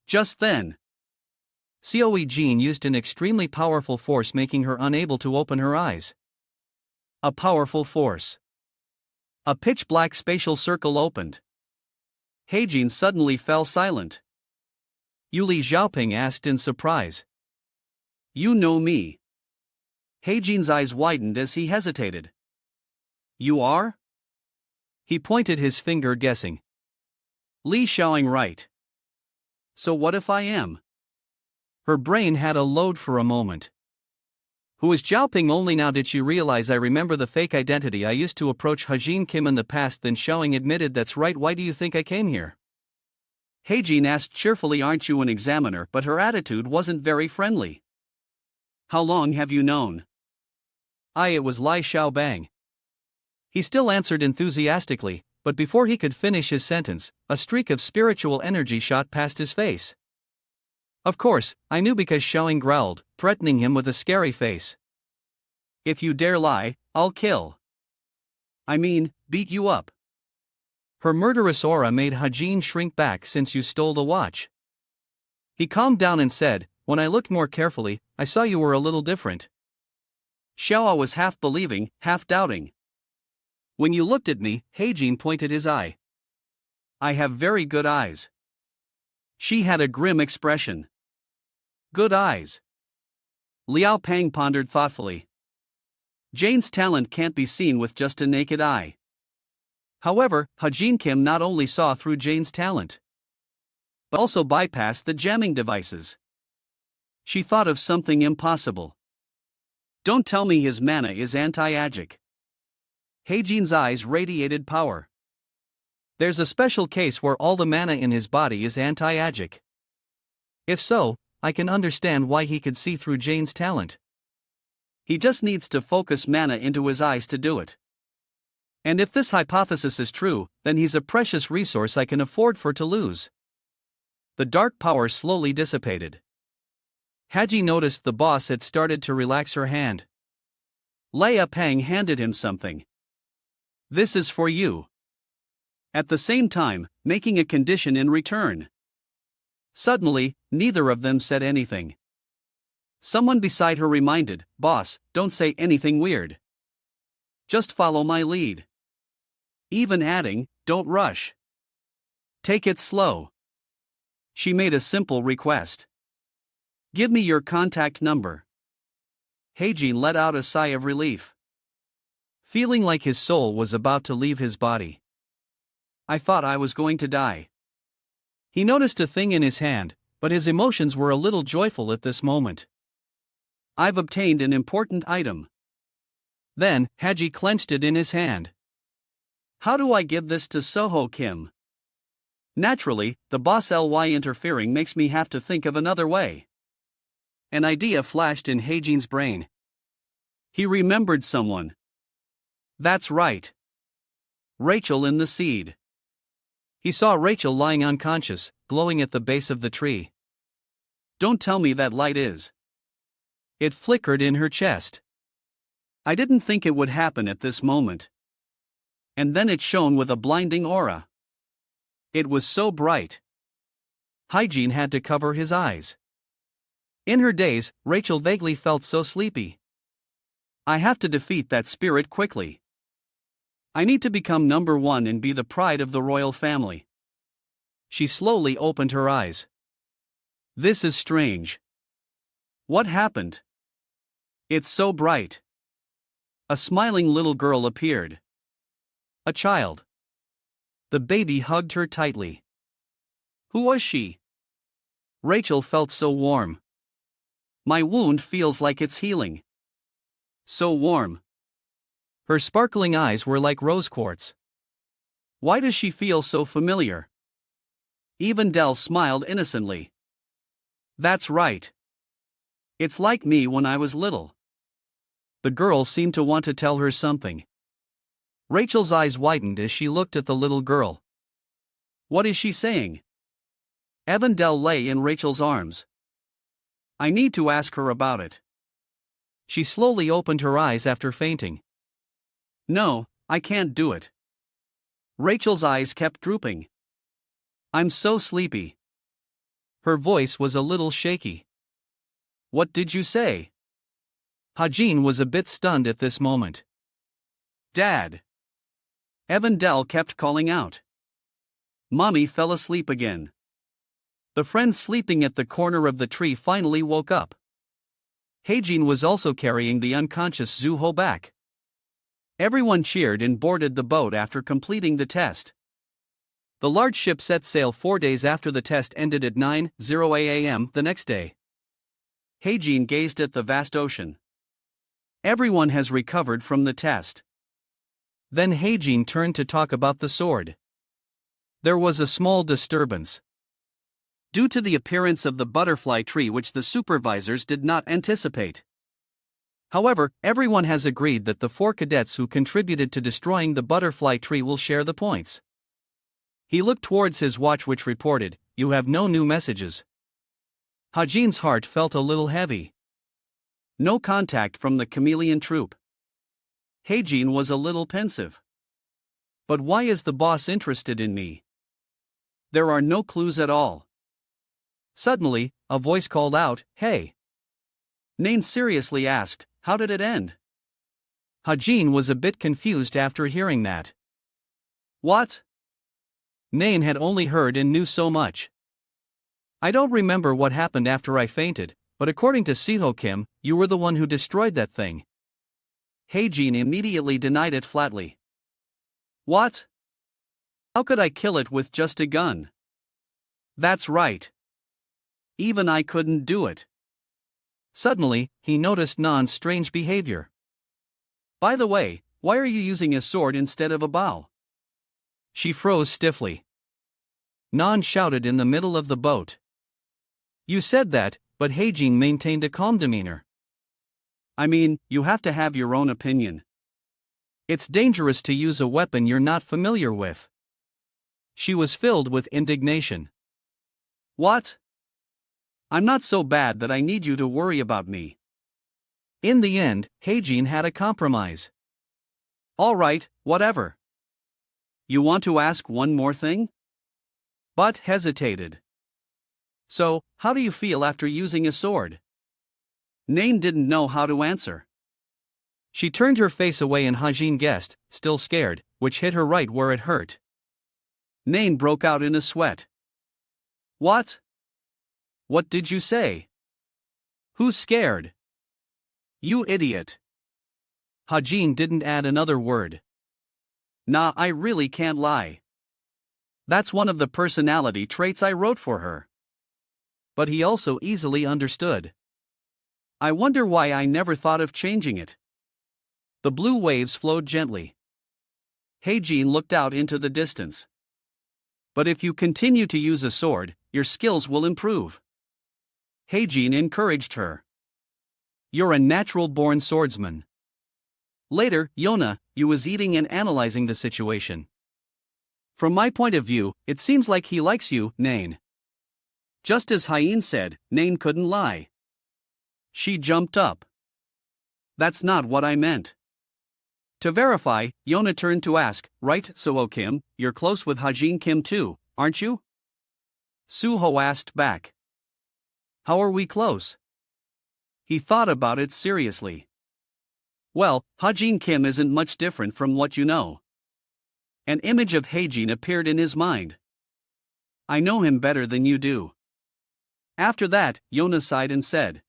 Just then, Jin used an extremely powerful force, making her unable to open her eyes. A powerful force. A pitch-black spatial circle opened. Heijin suddenly fell silent. Yuli Xiaoping asked in surprise. You know me. Heijin's eyes widened as he hesitated. You are? He pointed his finger, guessing. Li Xiaoing right. So what if I am? Her brain had a load for a moment. Who is Xiaoping? Only now did she realize I remember the fake identity I used to approach Hajin Kim in the past. Then Xiaoing admitted, that's right, why do you think I came here? Heijin asked cheerfully, aren't you an examiner? But her attitude wasn't very friendly. How long have you known? It was Lai Xiaobang. He still answered enthusiastically, but before he could finish his sentence, a streak of spiritual energy shot past his face. Of course, I knew because Xiaoing growled, threatening him with a scary face. If you dare lie, I'll kill. I mean, beat you up. Her murderous aura made Hajin shrink back. Since you stole the watch, He calmed down and said, "When I looked more carefully, I saw you were a little different." Xiaoa was half believing, half doubting. "When you looked at me," Heijin pointed his eye. "I have very good eyes." She had a grim expression. "Good eyes." Liao Pang pondered thoughtfully. Jane's talent can't be seen with just a naked eye. However, Hajin Kim not only saw through Jane's talent, but also bypassed the jamming devices. She thought of something impossible. "Don't tell me his mana is anti-agic." Heijin's eyes radiated power. "There's a special case where all the mana in his body is anti-agic. If so, I can understand why he could see through Jane's talent. He just needs to focus mana into his eyes to do it. And if this hypothesis is true, then he's a precious resource I can afford to lose." The dark power slowly dissipated. Haji noticed the boss had started to relax her hand. Leia Pang handed him something. "This is for you." At the same time, making a condition in return. Suddenly, neither of them said anything. Someone beside her reminded, "Boss, don't say anything weird. Just follow my lead." Even adding, "Don't rush. Take it slow." She made a simple request. "Give me your contact number." Heijin let out a sigh of relief, feeling like his soul was about to leave his body. "I thought I was going to die." He noticed a thing in his hand, but his emotions were a little joyful at this moment. "I've obtained an important item." Then, Haji clenched it in his hand. "How do I give this to Soho Kim?" Naturally, the boss Ly interfering makes me have to think of another way. An idea flashed in Heijin's brain. He remembered someone. That's right. Rachel in the seed. He saw Rachel lying unconscious, glowing at the base of the tree. "Don't tell me that light is." It flickered in her chest. "I didn't think it would happen at this moment." And then it shone with a blinding aura. It was so bright. Hygiene had to cover his eyes. In her days, Rachel vaguely felt so sleepy. "I have to defeat that spirit quickly. I need to become number one and be the pride of the royal family." She slowly opened her eyes. "This is strange. What happened? It's so bright." A smiling little girl appeared. A child. The baby hugged her tightly. Who was she? Rachel felt so warm. "My wound feels like it's healing. So warm." Her sparkling eyes were like rose quartz. "Why does she feel so familiar?" Even Dell smiled innocently. "That's right. It's like me when I was little." The girl seemed to want to tell her something. Rachel's eyes widened as she looked at the little girl. What is she saying? Evandel lay in Rachel's arms. "I need to ask her about it." She slowly opened her eyes after fainting. "No, I can't do it." Rachel's eyes kept drooping. "I'm so sleepy." Her voice was a little shaky. "What did you say?" Hajin was a bit stunned at this moment. "Dad." Evandel kept calling out. Mommy fell asleep again. The friends sleeping at the corner of the tree finally woke up. Heijin was also carrying the unconscious Zuho back. Everyone cheered and boarded the boat after completing the test. The large ship set sail 4 days after the test ended at 9:00 a.m. the next day. Heijin gazed at the vast ocean. Everyone has recovered from the test. Then Heijin turned to talk about the sword. There was a small disturbance due to the appearance of the butterfly tree which the supervisors did not anticipate. However, everyone has agreed that the 4 cadets who contributed to destroying the butterfly tree will share the points. He looked towards his watch which reported, "You have no new messages." Hajin's heart felt a little heavy. No contact from the chameleon troop. Heijin was a little pensive. But why is the boss interested in me? There are no clues at all. Suddenly, a voice called out, "Hey!" Nain seriously asked, "How did it end?" Hajin was a bit confused after hearing that. What? Nain had only heard and knew so much. I don't remember what happened after I fainted, but according to Siho Kim, you were the one who destroyed that thing. Hajin immediately denied it flatly. What? How could I kill it with just a gun? That's right. Even I couldn't do it. Suddenly, he noticed Nan's strange behavior. By the way, why are you using a sword instead of a bow? She froze stiffly. Nan shouted in the middle of the boat. You said that, but Hajin maintained a calm demeanor. I mean, you have to have your own opinion. It's dangerous to use a weapon you're not familiar with. She was filled with indignation. What? I'm not so bad that I need you to worry about me. In the end, Hajin had a compromise. All right, whatever. You want to ask one more thing? But hesitated. So, how do you feel after using a sword? Nain didn't know how to answer. She turned her face away and Hajin guessed, still scared, which hit her right where it hurt. Nain broke out in a sweat. What? What did you say? Who's scared? You idiot. Hajin didn't add another word. Nah, I really can't lie. That's one of the personality traits I wrote for her. But he also easily understood. I wonder why I never thought of changing it. The blue waves flowed gently. Hajin looked out into the distance. But if you continue to use a sword, your skills will improve. Hajin encouraged her. You're a natural-born swordsman. Later, Yona, you was eating and analyzing the situation. From my point of view, it seems like he likes you, Nain. Just as Hyen said, Nain couldn't lie. She jumped up. That's not what I meant. To verify, Yona turned to ask, right, Suho Kim, you're close with Hajin Kim too, aren't you? Suho asked back. How are we close? He thought about it seriously. Well, Hajin Kim isn't much different from what you know. An image of Hajin appeared in his mind. I know him better than you do. After that, Yona sighed and said.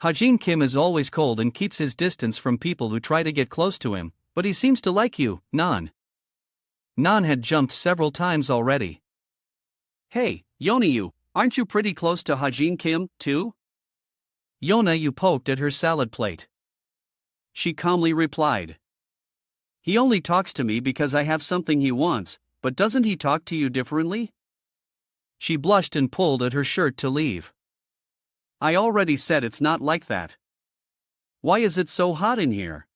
Hajin Kim is always cold and keeps his distance from people who try to get close to him, but he seems to like you, Nan. Nan had jumped several times already. Hey, Yona, you, aren't you pretty close to Hajin Kim, too? Yona Yu poked at her salad plate. She calmly replied. He only talks to me because I have something he wants, but doesn't he talk to you differently? She blushed and pulled at her shirt to leave. I already said it's not like that. Why is it so hot in here?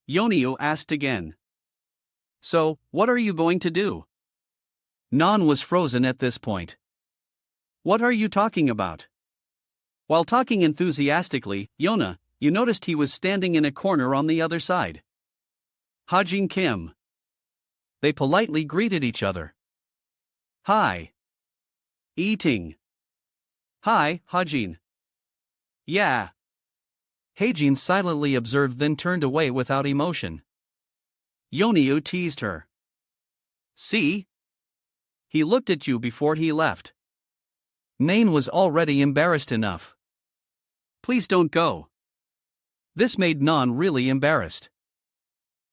Yonyu asked again. So, what are you going to do? Nan was frozen at this point. What are you talking about? While talking enthusiastically, Yona, you noticed he was standing in a corner on the other side. Hajin Kim. They politely greeted each other. Hi. Eating. Hi, Hajin. Yeah. Hajin silently observed, then turned away without emotion. Yonyu teased her. See? He looked at you before he left. Nain was already embarrassed enough. Please don't go. This made Nan really embarrassed.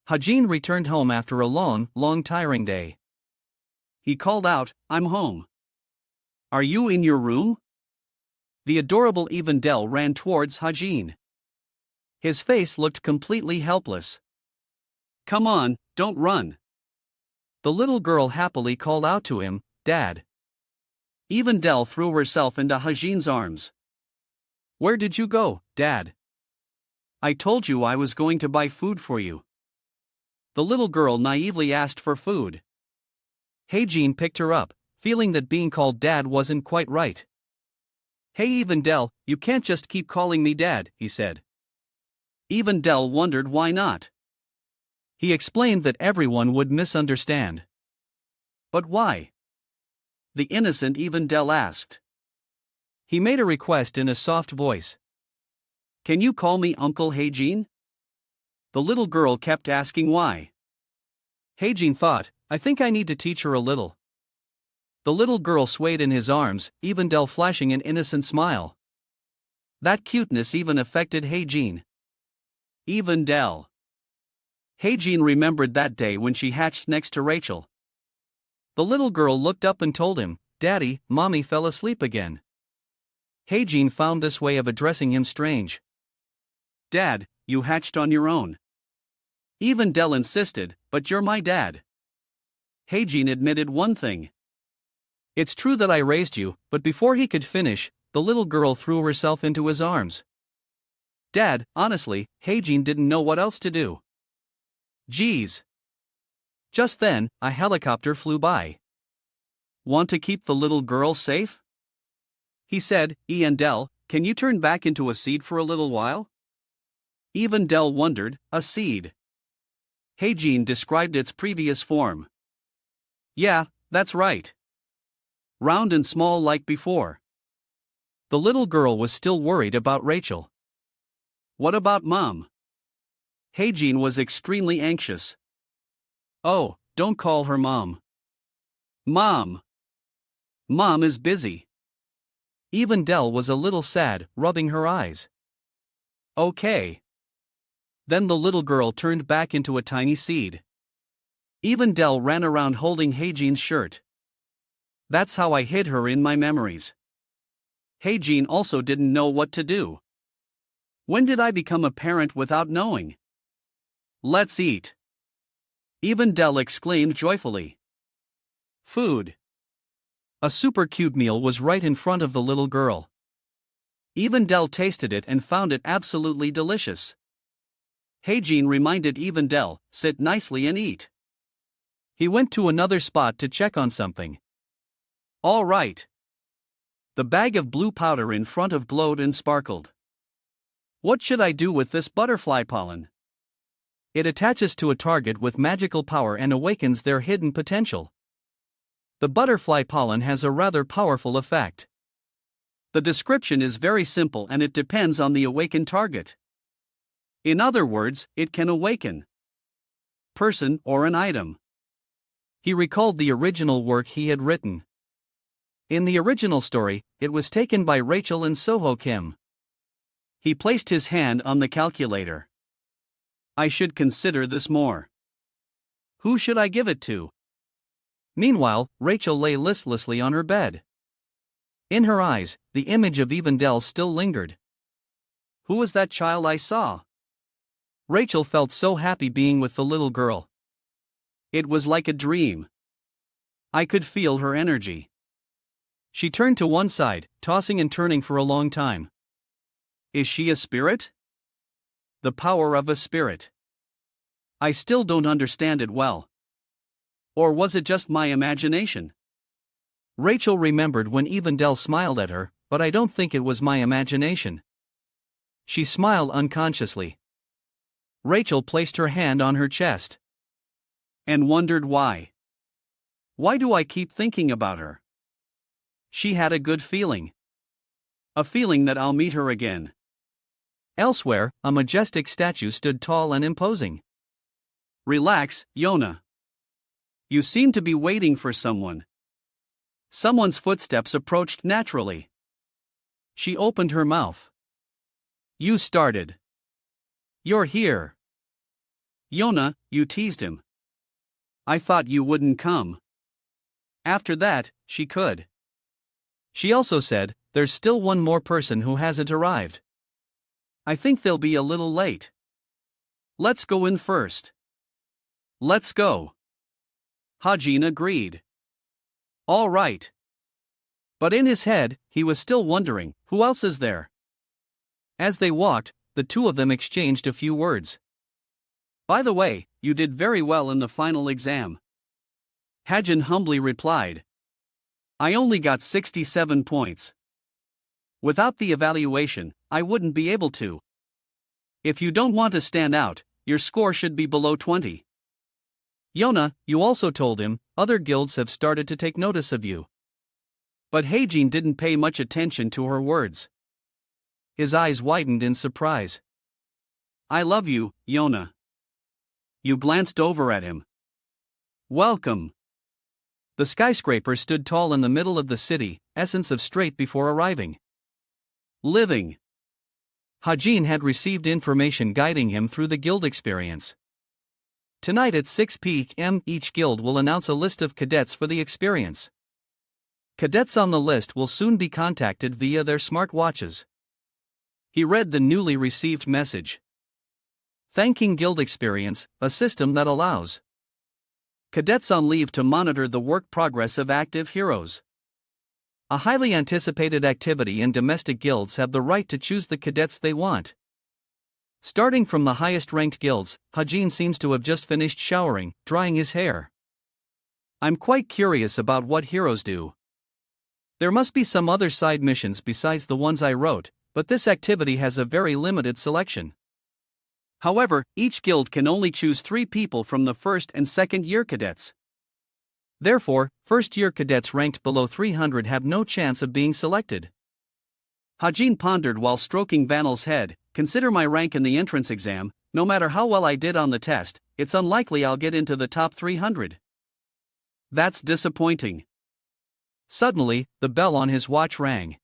Hajin returned home after a long, tiring day. He called out, I'm home. Are you in your room? The adorable Evandel ran towards Hajin. His face looked completely helpless. Come on, don't run. The little girl happily called out to him, Dad. Evandel threw herself into Hajin's arms. Where did you go, Dad? I told you I was going to buy food for you. The little girl naively asked for food. Hajin picked her up, feeling that being called Dad wasn't quite right. Hey Evandel, you can't just keep calling me Dad, he said. Evandel wondered why not. He explained that everyone would misunderstand. But why? The innocent Evandel asked. He made a request in a soft voice. Can you call me Uncle Heijin? The little girl kept asking why. Heijin thought, I think I need to teach her a little. The little girl swayed in his arms, Evendel flashing an innocent smile. That cuteness even affected Heijin. Evendel. Heijin remembered that day when she hatched next to Rachel. The little girl looked up and told him, Daddy, Mommy fell asleep again. Heijin found this way of addressing him strange. Dad, you hatched on your own. Evendel insisted, but you're my dad. Heijin admitted one thing. It's true that I raised you, but before he could finish, the little girl threw herself into his arms. Dad, honestly, Heijin didn't know what else to do. Geez. Just then, a helicopter flew by. Want to keep the little girl safe? He said, Evendel, can you turn back into a seed for a little while? Evendel wondered, a seed. Heijin described its previous form. Yeah, that's right. Round and small like before. The little girl was still worried about Rachel. What about Mom? Heijin was extremely anxious. Oh, don't call her Mom. Mom. Mom is busy. Evendel was a little sad, rubbing her eyes. Okay. Then the little girl turned back into a tiny seed. Evendel ran around holding Heijin's shirt. That's how I hid her in my memories. Heijin also didn't know what to do. When did I become a parent without knowing? Let's eat. Evendel exclaimed joyfully. Food. A super cute meal was right in front of the little girl. Evendel tasted it and found it absolutely delicious. Heijin reminded Evendel, sit nicely and eat. He went to another spot to check on something. All right. The bag of blue powder in front of glowed and sparkled. What should I do with this butterfly pollen? It attaches to a target with magical power and awakens their hidden potential. The butterfly pollen has a rather powerful effect. The description is very simple and it depends on the awakened target. In other words, it can awaken person or an item. He recalled the original work he had written. In the original story, it was taken by Rachel and Soho Kim. He placed his hand on the calculator. I should consider this more. Who should I give it to? Meanwhile, Rachel lay listlessly on her bed. In her eyes, the image of Evendel still lingered. Who was that child I saw? Rachel felt so happy being with the little girl. It was like a dream. I could feel her energy. She turned to one side, tossing and turning for a long time. Is she a spirit? The power of a spirit. I still don't understand it well. Or was it just my imagination? Rachel remembered when Evendel smiled at her, but I don't think it was my imagination. She smiled unconsciously. Rachel placed her hand on her chest. And wondered why. Why do I keep thinking about her? She had a good feeling. A feeling that I'll meet her again. Elsewhere, a majestic statue stood tall and imposing. Relax, Yona. You seem to be waiting for someone. Someone's footsteps approached naturally. She opened her mouth. You started. You're here. Yona, you teased him. I thought you wouldn't come. After that, she could. She also said, there's still one more person who hasn't arrived. I think they'll be a little late. Let's go in first. Let's go. Hajin agreed. All right. But in his head, he was still wondering, who else is there? As they walked, the two of them exchanged a few words. By the way, you did very well in the final exam. Hajin humbly replied. I only got 67 points. Without the evaluation, I wouldn't be able to. If you don't want to stand out, your score should be below 20. Yona, you also told him, other guilds have started to take notice of you. But Heijin didn't pay much attention to her words. His eyes widened in surprise. I love you, Yona. You glanced over at him. Welcome. The skyscraper stood tall in the middle of the city, essence of straight before arriving. Living. Hajin had received information guiding him through the guild experience. Tonight at 6 p.m. each guild will announce a list of cadets for the experience. Cadets on the list will soon be contacted via their smartwatches. He read the newly received message. Thanking Guild Experience, a system that allows cadets on leave to monitor the work progress of active heroes. A highly anticipated activity, in domestic guilds have the right to choose the cadets they want. Starting from the highest ranked guilds, Hajin seems to have just finished showering, drying his hair. I'm quite curious about what heroes do. There must be some other side missions besides the ones I wrote, but this activity has a very limited selection. However, each guild can only choose 3 people from the first and second year cadets. Therefore, first-year cadets ranked below 300 have no chance of being selected. Hajin pondered while stroking Vanel's head. Consider my rank in the entrance exam, no matter how well I did on the test, it's unlikely I'll get into the top 300. That's disappointing. Suddenly, the bell on his watch rang.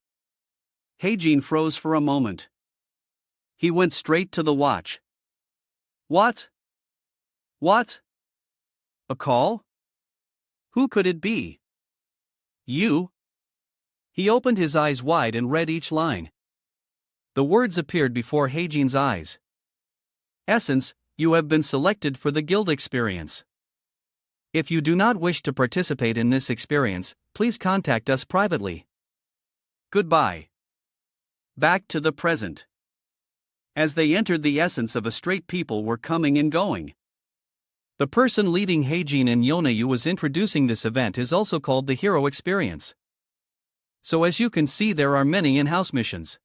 Heijin froze for a moment. He went straight to the watch. What? What? A call? Who could it be? You? He opened his eyes wide and read each line. The words appeared before Heijin's eyes. Essence, you have been selected for the guild experience. If you do not wish to participate in this experience, please contact us privately. Goodbye. Back to the present. As they entered, the essence of a straight people were coming and going. The person leading Heijin and Yonayu was introducing this event is also called the Hero Experience. So as you can see, there are many in-house missions.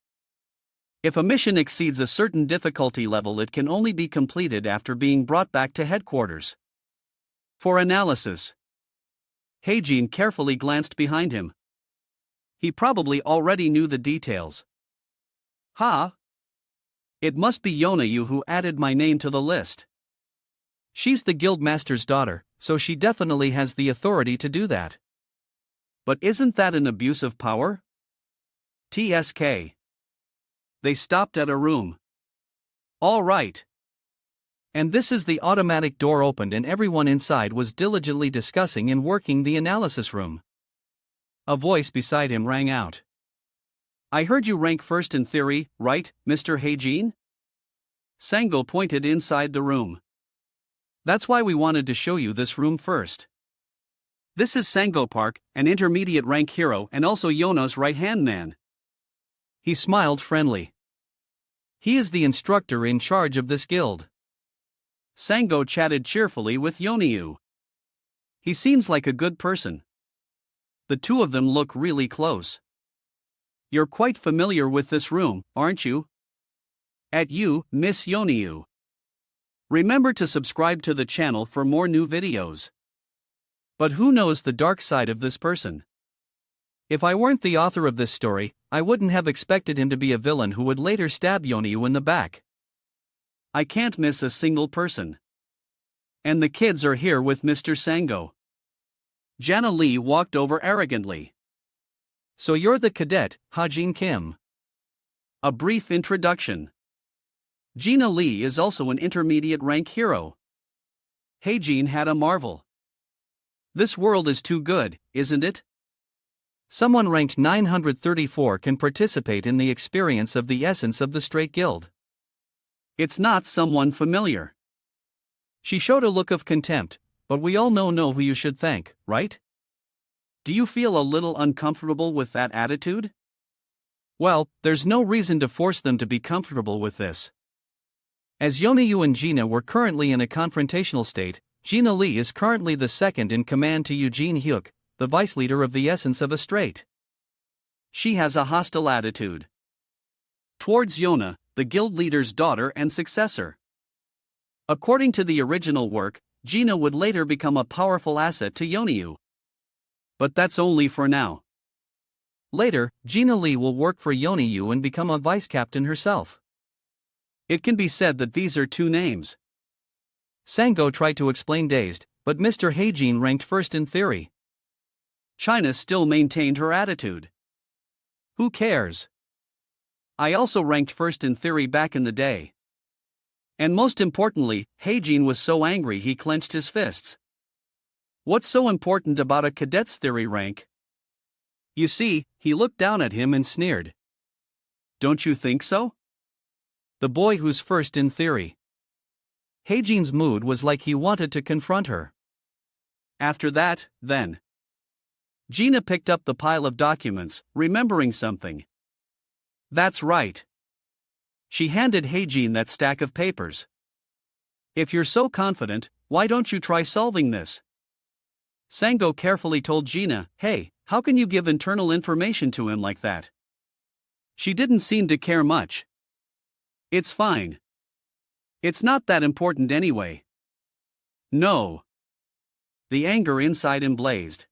If a mission exceeds a certain difficulty level, it can only be completed after being brought back to headquarters for analysis. Heijin carefully glanced behind him. He probably already knew the details. Ha! It must be Yonayu who added my name to the list. She's the guildmaster's daughter, so she definitely has the authority to do that. But isn't that an abuse of power? TSK. They stopped at a room. All right. And this is the automatic door opened and everyone inside was diligently discussing and working the analysis room. A voice beside him rang out. I heard you rank first in theory, right, Mr. Heijin? Sango pointed inside the room. That's why we wanted to show you this room first. This is Sango Park, an intermediate rank hero and also Yona's right-hand man. He smiled friendly. He is the instructor in charge of this guild. Sango chatted cheerfully with Yonayu. He seems like a good person. The two of them look really close. You're quite familiar with this room, aren't you? At you, Miss Yonayu. Remember to subscribe to the channel for more new videos. But who knows the dark side of this person? If I weren't the author of this story, I wouldn't have expected him to be a villain who would later stab Yonayu in the back. I can't miss a single person. And the kids are here with Mr. Sango. Jana Lee walked over arrogantly. So you're the cadet, Hajin Kim. A brief introduction. Jina Lee is also an intermediate rank hero. Heijin had a marvel. This world is too good, isn't it? Someone ranked 934 can participate in the experience of the essence of the Straight Guild. It's not someone familiar. She showed a look of contempt, but we all know who you should thank, right? Do you feel a little uncomfortable with that attitude? Well, there's no reason to force them to be comfortable with this. As Yonayu and Gina were currently in a confrontational state, Gina Lee is currently the second in command to Eugene Hyuk, the vice leader of the essence of a straight. She has a hostile attitude towards Yona, the guild leader's daughter and successor. According to the original work, Gina would later become a powerful asset to Yonayu. But that's only for now. Later, Gina Lee will work for Yoni Yu and become a vice captain herself. It can be said that these are two names. Sango tried to explain dazed, but Mr. Heijin ranked first in theory. China still maintained her attitude. Who cares? I also ranked first in theory back in the day. And most importantly, Heijin was so angry he clenched his fists. What's so important about a cadet's theory rank? You see, he looked down at him and sneered. Don't you think so? The boy who's first in theory. Heijin's mood was like he wanted to confront her. After that, then. Gina picked up the pile of documents, remembering something. That's right. She handed Heijin that stack of papers. If you're so confident, why don't you try solving this? Sango carefully told Gina, hey, how can you give internal information to him like that? She didn't seem to care much. It's fine. It's not that important anyway. No. The anger inside him blazed.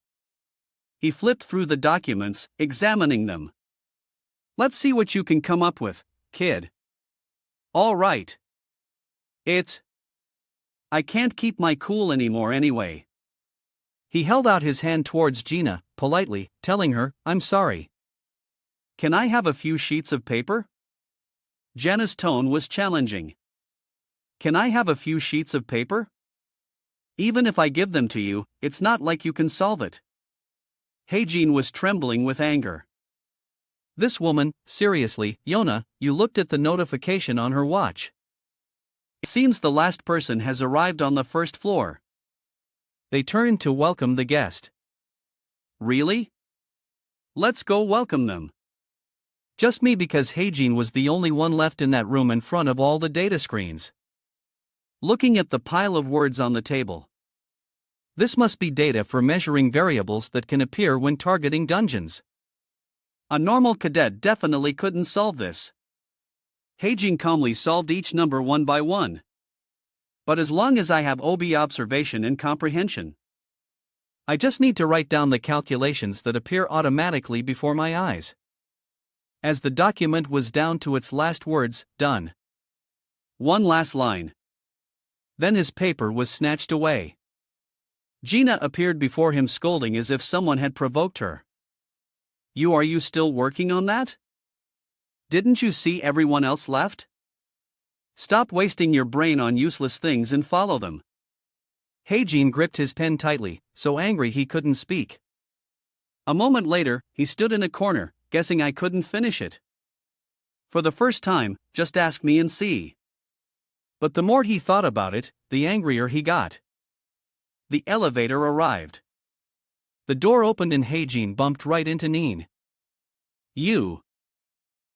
He flipped through the documents, examining them. Let's see what you can come up with, kid. All right. I can't keep my cool anymore anyway. He held out his hand towards Gina, politely, telling her, I'm sorry. Can I have a few sheets of paper? Jana's tone was challenging. Can I have a few sheets of paper? Even if I give them to you, it's not like you can solve it. Heijin was trembling with anger. This woman, seriously, Yona, you looked at the notification on her watch. It seems the last person has arrived on the first floor. They turned to welcome the guest. Really? Let's go welcome them. Just me because Heijin was the only one left in that room in front of all the data screens. Looking at the pile of words on the table. This must be data for measuring variables that can appear when targeting dungeons. A normal cadet definitely couldn't solve this. Heijin calmly solved each number one by one. But as long as I have OB observation and comprehension, I just need to write down the calculations that appear automatically before my eyes. As the document was down to its last words, done. One last line. Then his paper was snatched away. Gina appeared before him scolding as if someone had provoked her. Are you still working on that? Didn't you see everyone else left? Stop wasting your brain on useless things and follow them. Heijin gripped his pen tightly, so angry he couldn't speak. A moment later, he stood in a corner, guessing I couldn't finish it. For the first time, just ask me and see. But the more he thought about it, the angrier he got. The elevator arrived. The door opened and Heijin bumped right into Neen. You.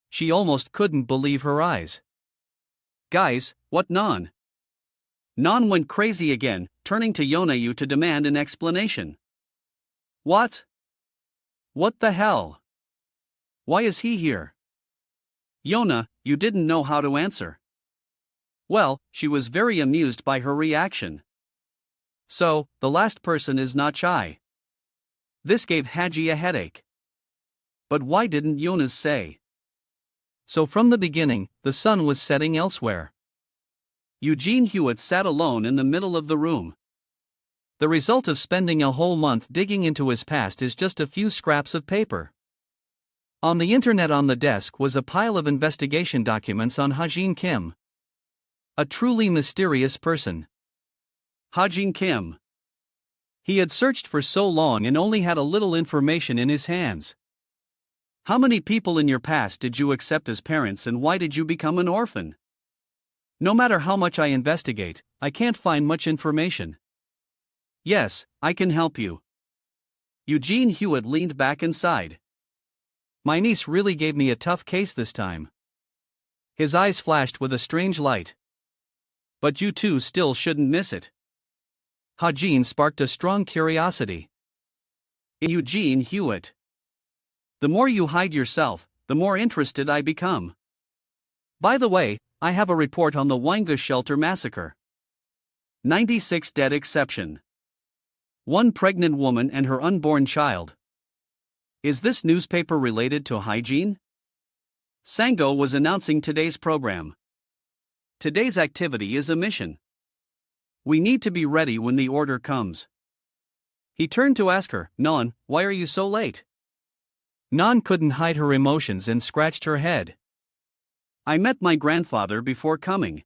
She almost couldn't believe her eyes. Guys, what non? Non went crazy again, turning to Yonayu to demand an explanation. What? What the hell? Why is he here? Yona, you didn't know how to answer. Well, she was very amused by her reaction. So, the last person is not shy. This gave Haji a headache. But why didn't Yonas say? So from the beginning, the sun was setting elsewhere. Eugene Hewitt sat alone in the middle of the room. The result of spending a whole month digging into his past is just a few scraps of paper. On the internet on the desk was a pile of investigation documents on Hajin Kim. A truly mysterious person. Hajin Kim. He had searched for so long and only had a little information in his hands. How many people in your past did you accept as parents and why did you become an orphan? No matter how much I investigate, I can't find much information. Yes, I can help you. Eugene Hewitt leaned back and sighed. My niece really gave me a tough case this time. His eyes flashed with a strange light. But you two still shouldn't miss it. Hajin sparked a strong curiosity. Eugene Hewitt. The more you hide yourself, the more interested I become. By the way, I have a report on the Wanga shelter massacre. 96 dead exception. One pregnant woman and her unborn child. Is this newspaper related to hygiene? Sango was announcing today's program. Today's activity is a mission. We need to be ready when the order comes. He turned to ask her, Non, why are you so late? Non couldn't hide her emotions and scratched her head. I met my grandfather before coming.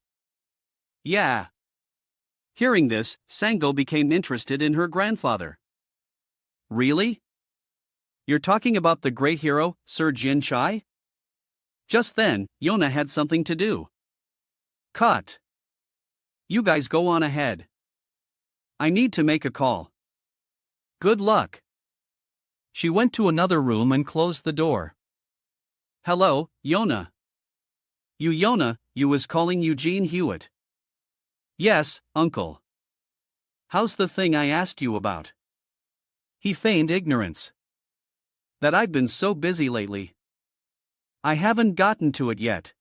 Yeah. Hearing this, Sango became interested in her grandfather. Really? You're talking about the great hero, Sir Jin Chai? Just then, Yona had something to do. Cut. You guys go on ahead. I need to make a call. Good luck. She went to another room and closed the door. Hello, Yona. Yona, you was calling Eugene Hewitt. Yes, uncle. How's the thing I asked you about? He feigned ignorance. That I've been so busy lately. I haven't gotten to it yet.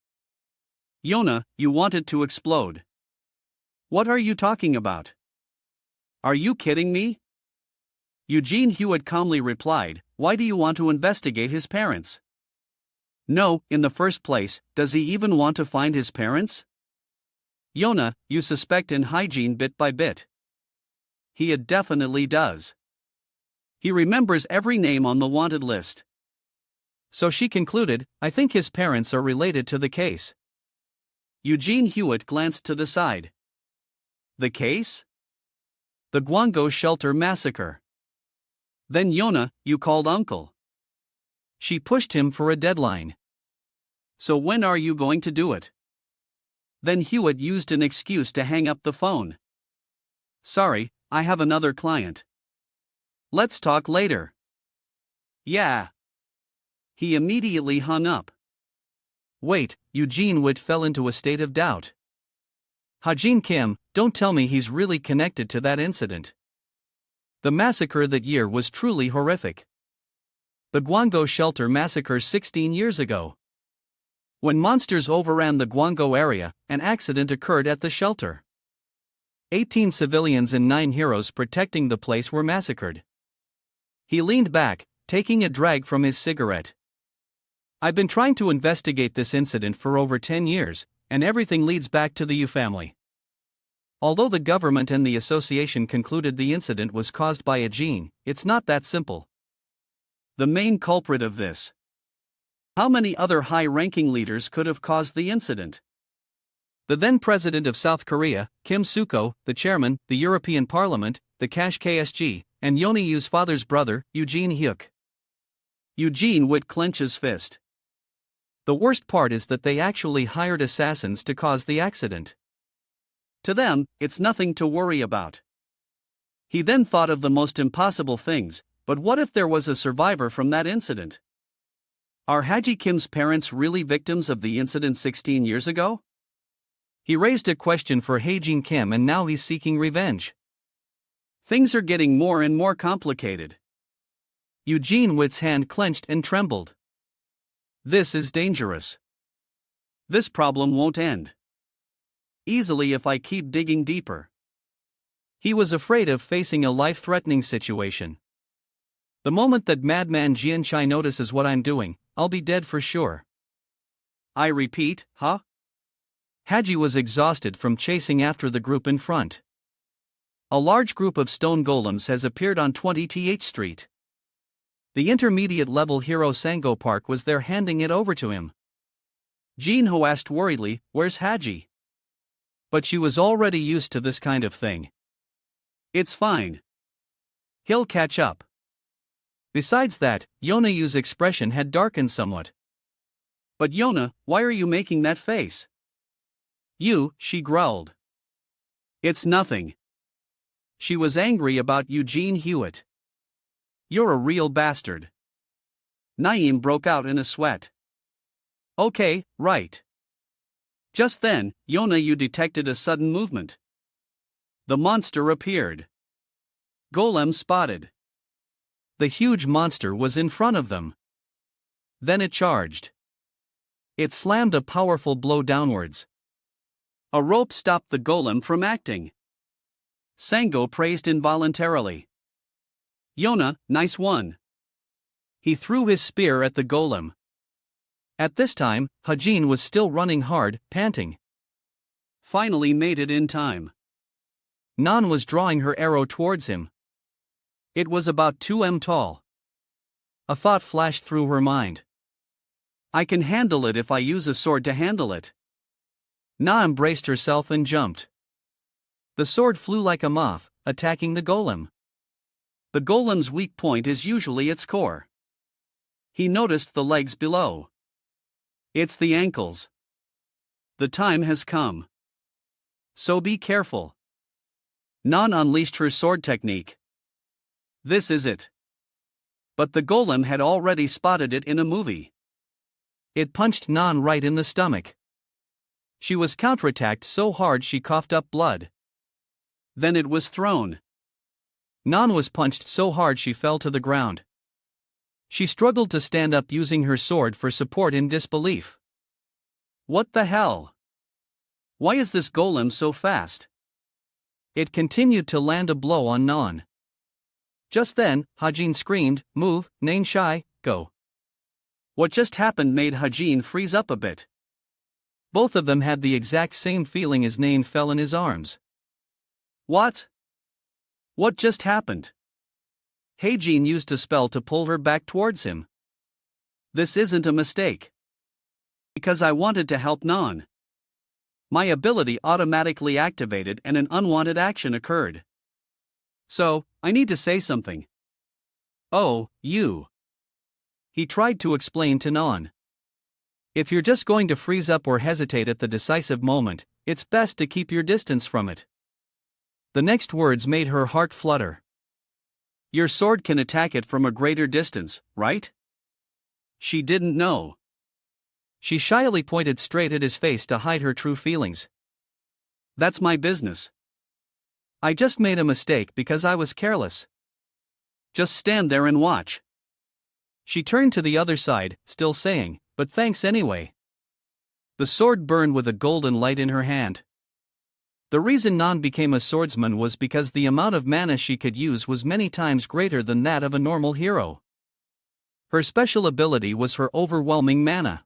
Yona, you wanted to explode. What are you talking about? Are you kidding me? Eugene Hewitt calmly replied, Why do you want to investigate his parents? No, in the first place, does he even want to find his parents? Yona, you suspect in hygiene bit by bit. He definitely does. He remembers every name on the wanted list. So she concluded, I think his parents are related to the case. Eugene Hewitt glanced to the side. The case? The Guangzhou shelter massacre. Then Yona, you called uncle. She pushed him for a deadline. So when are you going to do it? Then Hewitt used an excuse to hang up the phone. Sorry, I have another client. Let's talk later. Yeah. He immediately hung up. Wait, Eugene Wood fell into a state of doubt. Hajin Kim, don't tell me he's really connected to that incident. The massacre that year was truly horrific. The Guangzhou shelter massacre 16 years ago. When monsters overran the Guangzhou area, an accident occurred at the shelter. 18 civilians and 9 heroes protecting the place were massacred. He leaned back, taking a drag from his cigarette. I've been trying to investigate this incident for over 10 years, and everything leads back to the Yu family. Although the government and the association concluded the incident was caused by a gene, it's not that simple. The main culprit of this. How many other high-ranking leaders could have caused the incident? The then president of South Korea, Kim Suk-ho, the chairman, the European Parliament, the Cash KSG, and Yona Yu's father's brother, Eugene Hyuk. Eugene would clench his fist. The worst part is that they actually hired assassins to cause the accident. To them, it's nothing to worry about. He then thought of the most impossible things, but what if there was a survivor from that incident? Are Haji Kim's parents really victims of the incident 16 years ago? He raised a question for Hajin Kim and now he's seeking revenge. Things are getting more and more complicated. Eugene Witt's hand clenched and trembled. This is dangerous. This problem won't end easily if I keep digging deeper. He was afraid of facing a life-threatening situation. The moment that Madman Jian Chai notices what I'm doing, I'll be dead for sure. I repeat, huh? Haji was exhausted from chasing after the group in front. A large group of stone golems has appeared on 20th Street. The intermediate-level hero Sango Park was there handing it over to him. Jinho asked worriedly, Where's Haji? But she was already used to this kind of thing. It's fine. He'll catch up. Besides that, Yona Yu's expression had darkened somewhat. But Yona, why are you making that face? She growled. It's nothing. She was angry about Eugene Hewitt. You're a real bastard. Naeem broke out in a sweat. Okay, right. Just then, Yona Yu detected a sudden movement. The monster appeared. Golem spotted. The huge monster was in front of them. Then it charged. It slammed a powerful blow downwards. A rope stopped the golem from acting. Sango praised involuntarily. Yona, nice one. He threw his spear at the golem. At this time, Hajin was still running hard, panting. Finally made it in time. Nan was drawing her arrow towards him. It was about 2 m tall. A thought flashed through her mind. I can handle it if I use a sword to handle it. Na braced herself and jumped. The sword flew like a moth, attacking the golem. The golem's weak point is usually its core. He noticed the legs below. It's the ankles. The time has come. So be careful. Nan unleashed her sword technique. This is it. But the golem had already spotted it in a movie. It punched Nan right in the stomach. She was counterattacked so hard she coughed up blood. Then it was thrown. Nan was punched so hard she fell to the ground. She struggled to stand up using her sword for support in disbelief. What the hell? Why is this golem so fast? It continued to land a blow on Nan. Just then, Hajin screamed, "Move, Nain Shai, go." What just happened made Hajin freeze up a bit. Both of them had the exact same feeling as Nain fell in his arms. What? What just happened? Hajin used a spell to pull her back towards him. This isn't a mistake. Because I wanted to help Nan. My ability automatically activated and an unwanted action occurred. So, I need to say something. Oh, you. He tried to explain to Nan. If you're just going to freeze up or hesitate at the decisive moment, it's best to keep your distance from it. The next words made her heart flutter. Your sword can attack it from a greater distance, right? She didn't know. She shyly pointed straight at his face to hide her true feelings. That's my business. I just made a mistake because I was careless. Just stand there and watch. She turned to the other side, still saying, "But thanks anyway." The sword burned with a golden light in her hand. The reason Nan became a swordsman was because the amount of mana she could use was many times greater than that of a normal hero. Her special ability was her overwhelming mana.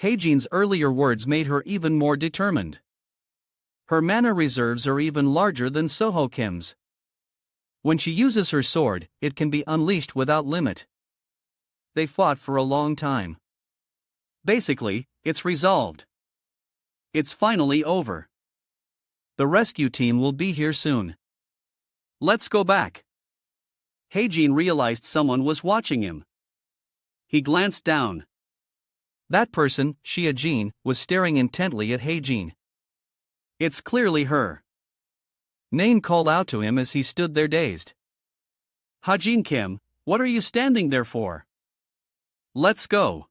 Hajin's earlier words made her even more determined. Her mana reserves are even larger than Soho Kim's. When she uses her sword, it can be unleashed without limit. They fought for a long time. Basically, it's resolved. It's finally over. The rescue team will be here soon. Let's go back. Hajin realized someone was watching him. He glanced down. That person, Shia-jin, was staring intently at Hajin. It's clearly her. Nain called out to him as he stood there dazed. Hajin Kim, what are you standing there for? Let's go.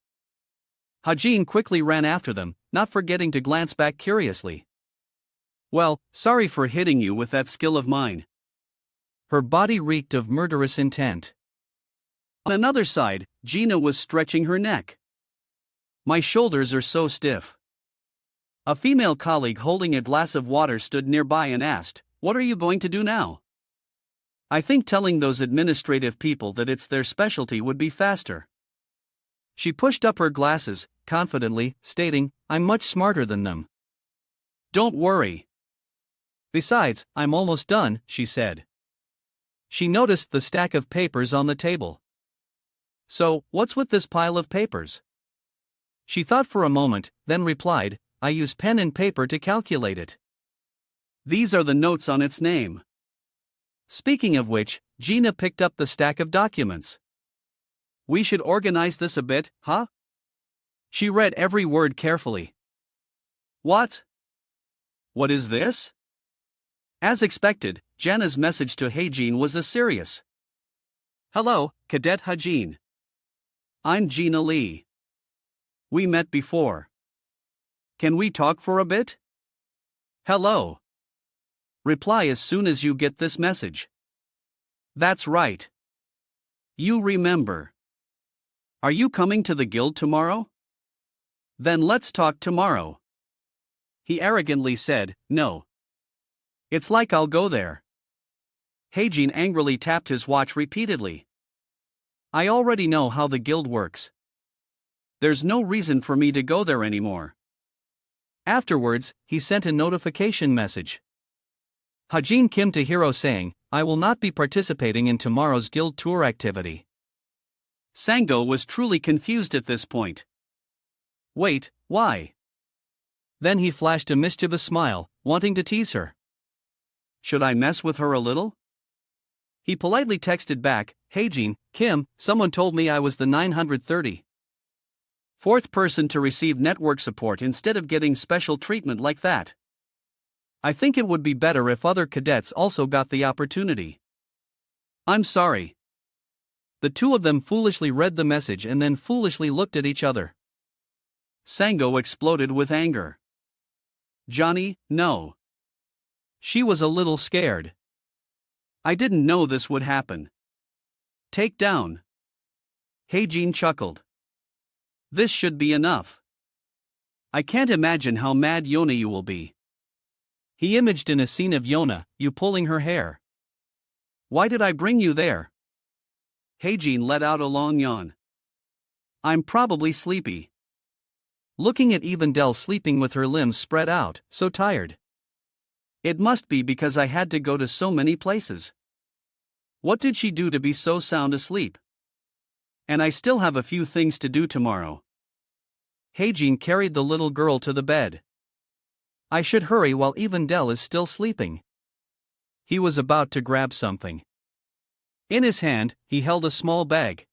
Hajin quickly ran after them, not forgetting to glance back curiously. Well, sorry for hitting you with that skill of mine. Her body reeked of murderous intent. On another side, Gina was stretching her neck. My shoulders are so stiff. A female colleague holding a glass of water stood nearby and asked, "What are you going to do now?" I think telling those administrative people that it's their specialty would be faster. She pushed up her glasses, confidently, stating, I'm much smarter than them. Don't worry. Besides, I'm almost done, she said. She noticed the stack of papers on the table. So, what's with this pile of papers? She thought for a moment, then replied, I use pen and paper to calculate it. These are the notes on its name. Speaking of which, Gina picked up the stack of documents. We should organize this a bit, huh? She read every word carefully. What? What is this? As expected, Jana's message to Hajin was a serious. Hello, Cadet Hajin. I'm Gina Lee. We met before. Can we talk for a bit? Hello. Reply as soon as you get this message. That's right. You remember. Are you coming to the guild tomorrow? Then let's talk tomorrow. He arrogantly said, no. It's like I'll go there. Hajin angrily tapped his watch repeatedly. I already know how the guild works. There's no reason for me to go there anymore. Afterwards, he sent a notification message. Hajin Kim to Hiro saying, I will not be participating in tomorrow's guild tour activity. Sango was truly confused at this point. Wait, why? Then he flashed a mischievous smile, wanting to tease her. Should I mess with her a little? He politely texted back, Hajin Kim, someone told me I was the 930th person to receive network support instead of getting special treatment like that. I think it would be better if other cadets also got the opportunity. I'm sorry. The two of them foolishly read the message and then foolishly looked at each other. Sango exploded with anger. Johnny, no. She was a little scared. I didn't know this would happen. Take down. Heijin chuckled. This should be enough. I can't imagine how mad Yona you will be. He imaged in a scene of Yona, you pulling her hair. Why did I bring you there? Heijin let out a long yawn. I'm probably sleepy. Looking at Evendel sleeping with her limbs spread out, so tired. It must be because I had to go to so many places. What did she do to be so sound asleep? And I still have a few things to do tomorrow. Heijin carried the little girl to the bed. I should hurry while Evendel is still sleeping. He was about to grab something. In his hand, he held a small bag.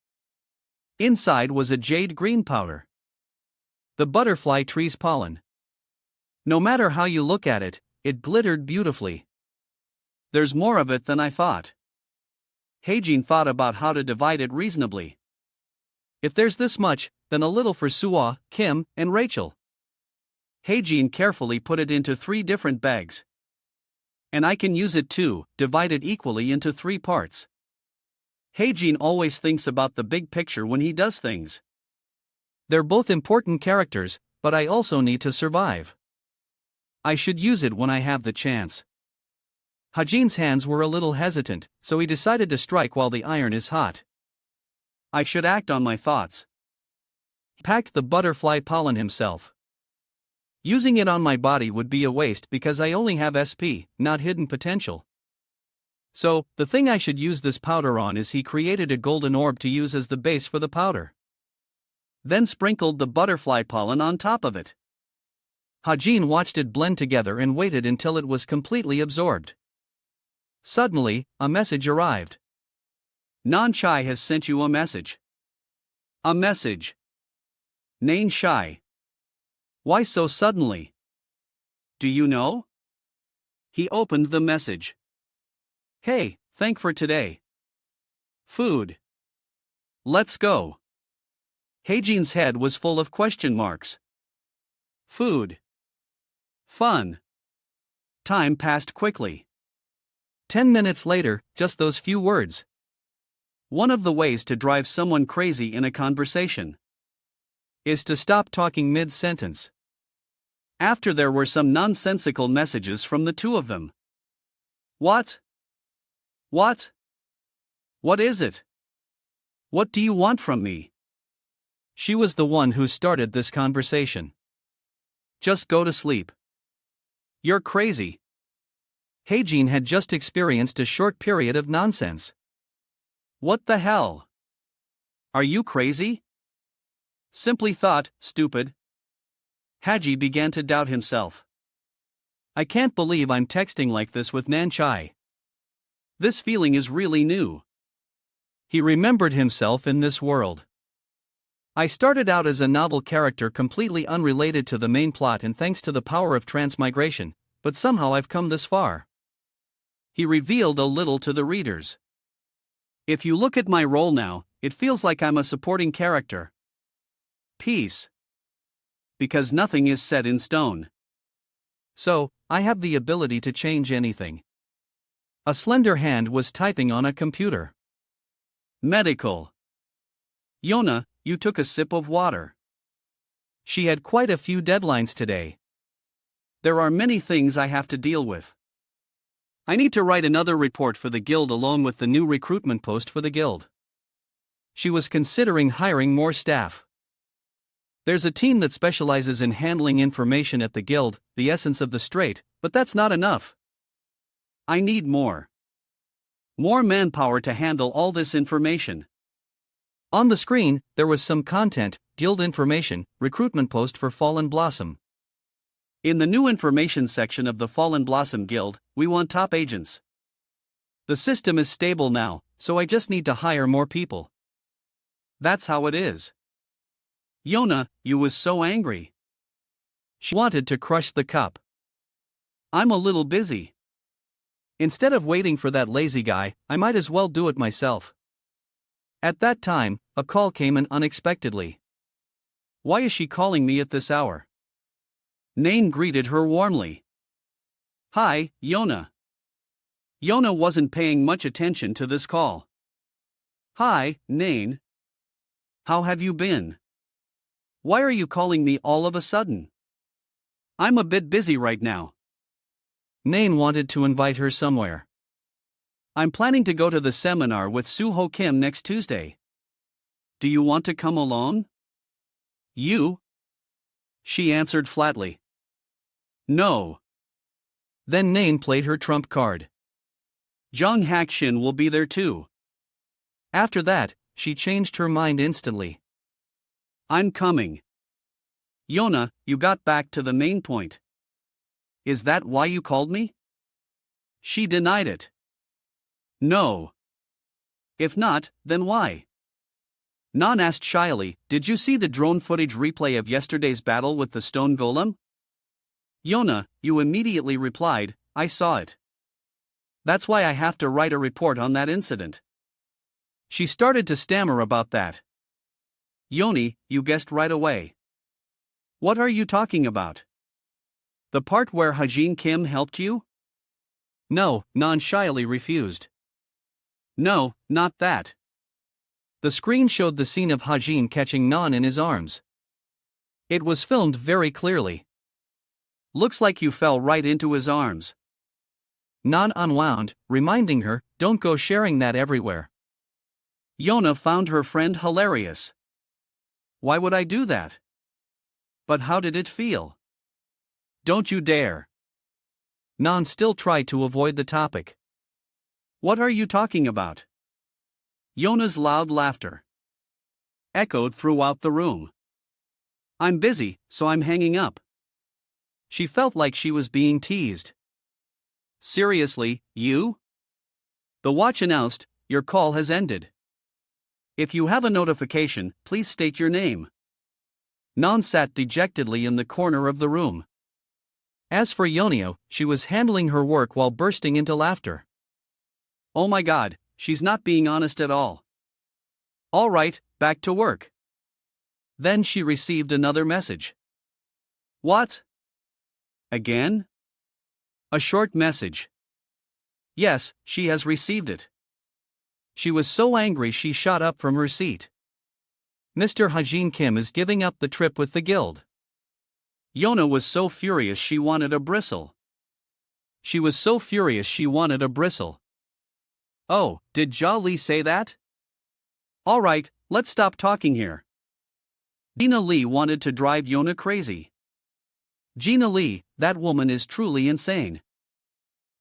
Inside was a jade green powder. The butterfly tree's pollen. No matter how you look at it, it glittered beautifully. There's more of it than I thought. Heijin thought about how to divide it reasonably. If there's this much, then a little for Suwa, Kim, and Rachel. Heijin carefully put it into 3 different bags. And I can use it too, divided equally into 3 parts. Heijin always thinks about the big picture when he does things. They're both important characters, but I also need to survive. I should use it when I have the chance. Hajin's hands were a little hesitant, so he decided to strike while the iron is hot. I should act on my thoughts. He packed the butterfly pollen himself. Using it on my body would be a waste because I only have SP, not hidden potential. So, the thing I should use this powder on is he created a golden orb to use as the base for the powder. Then sprinkled the butterfly pollen on top of it. Hajin watched it blend together and waited until it was completely absorbed. Suddenly, a message arrived. Nanchai has sent you a message. A message. Nain Shai. Why so suddenly? Do you know? He opened the message. Hey, thank for today. Food. Let's go. Heijin's head was full of question marks. Food. Fun. Time passed quickly. 10 minutes later, just those few words. One of the ways to drive someone crazy in a conversation is to stop talking mid-sentence. After there were some nonsensical messages from the two of them. What? What? What is it? What do you want from me? She was the one who started this conversation. Just go to sleep. You're crazy. Heijin had just experienced a short period of nonsense. What the hell? Are you crazy? Simply thought, stupid. Haji began to doubt himself. I can't believe I'm texting like this with Nanchai. This feeling is really new. He remembered himself in this world. I started out as a novel character completely unrelated to the main plot and thanks to the power of transmigration, but somehow I've come this far. He revealed a little to the readers. If you look at my role now, it feels like I'm a supporting character. Peace. Because nothing is set in stone. So, I have the ability to change anything. A slender hand was typing on a computer. Medical. Yona, you took a sip of water. She had quite a few deadlines today. There are many things I have to deal with. I need to write another report for the guild along with the new recruitment post for the guild. She was considering hiring more staff. There's a team that specializes in handling information at the guild, the essence of the strait, but that's not enough. I need more manpower to handle all this information. On the screen, there was some content, guild information, recruitment post for Fallen Blossom. In the new information section of the Fallen Blossom Guild, we want top agents. The system is stable now, so I just need to hire more people. That's how it is. Yona, you was so angry. She wanted to crush the cup. I'm a little busy. Instead of waiting for that lazy guy, I might as well do it myself. At that time, a call came in unexpectedly. Why is she calling me at this hour? Nain greeted her warmly. Hi, Yona. Yona wasn't paying much attention to this call. Hi, Nain. How have you been? Why are you calling me all of a sudden? I'm a bit busy right now. Nain wanted to invite her somewhere. I'm planning to go to the seminar with Suho Kim next Tuesday. Do you want to come along? You? She answered flatly. No. Then Nain played her trump card. Jung Hakshin will be there too. After that, she changed her mind instantly. I'm coming. Yona, you got back to the main point. Is that why you called me? She denied it. No. If not, then why? Nan asked shyly, did you see the drone footage replay of yesterday's battle with the stone golem? Yona, you immediately replied, I saw it. That's why I have to write a report on that incident. She started to stammer about that. Yoni, you guessed right away. What are you talking about? The part where Hajin Kim helped you? No, Nan shyly refused. No, not that. The screen showed the scene of Hajin catching Nan in his arms. It was filmed very clearly. Looks like you fell right into his arms. Nan unwound, reminding her, don't go sharing that everywhere. Yona found her friend hilarious. Why would I do that? But how did it feel? Don't you dare. Nan still tried to avoid the topic. What are you talking about? Yona's loud laughter echoed throughout the room. I'm busy, so I'm hanging up. She felt like she was being teased. Seriously, you? The watch announced, your call has ended. If you have a notification, please state your name. Nan sat dejectedly in the corner of the room. As for Yonio, she was handling her work while bursting into laughter. Oh my god, she's not being honest at all. All right, back to work. Then she received another message. What? Again? A short message. Yes, she has received it. She was so angry she shot up from her seat. Mr. Hajin Kim is giving up the trip with the guild. Yona was so furious she wanted a bristle. She was so furious she wanted a bristle. Oh, did Jia Li say that? Alright, let's stop talking here. Gina Lee wanted to drive Yona crazy. Gina Lee, that woman is truly insane.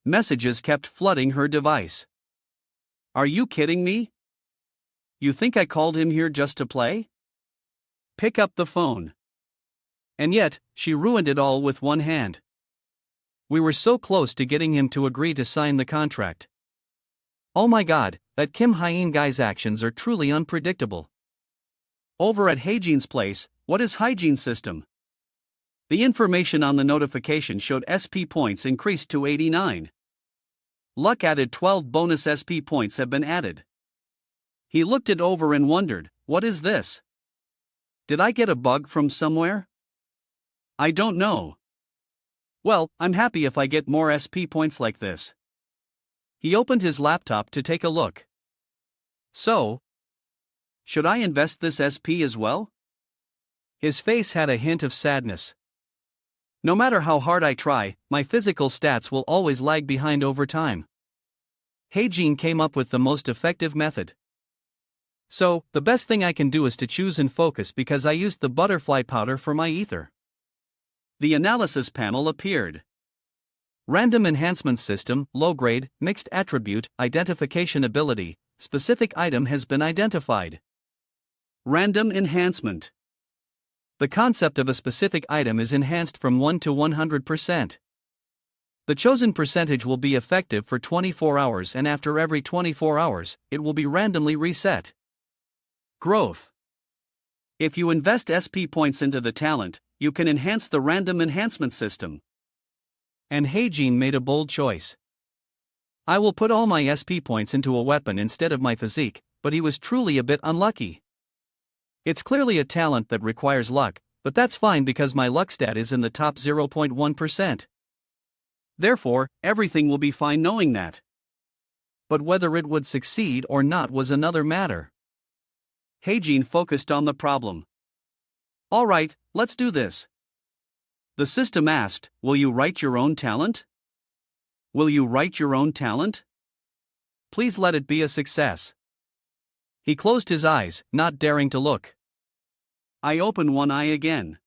Messages kept flooding her device. Are you kidding me? You think I called him here just to play? Pick up the phone. And yet, she ruined it all with one hand. We were so close to getting him to agree to sign the contract. Oh my god, that Kim Hyen guy's actions are truly unpredictable. Over at Haejin's place, what is hygiene system? The information on the notification showed SP points increased to 89. Luck added 12 bonus SP points have been added. He looked it over and wondered, what is this? Did I get a bug from somewhere? I don't know. Well, I'm happy if I get more SP points like this. He opened his laptop to take a look. So, should I invest this SP as well? His face had a hint of sadness. No matter how hard I try, my physical stats will always lag behind over time. Haejin came up with the most effective method. So, the best thing I can do is to choose and focus because I used the butterfly powder for my ether. The analysis panel appeared. Random enhancement system, low grade, mixed attribute, identification ability, specific item has been identified. Random enhancement. The concept of a specific item is enhanced from 1 to 100%. The chosen percentage will be effective for 24 hours, and after every 24 hours, it will be randomly reset. Growth. If you invest SP points into the talent, you can enhance the random enhancement system. And Heijin made a bold choice. I will put all my SP points into a weapon instead of my physique, but he was truly a bit unlucky. It's clearly a talent that requires luck, but that's fine because my luck stat is in the top 0.1%. Therefore, everything will be fine knowing that. But whether it would succeed or not was another matter. Heijin focused on the problem. Alright, let's do this. The system asked, will you write your own talent? Will you write your own talent? Please let it be a success. He closed his eyes, not daring to look. I open one eye again.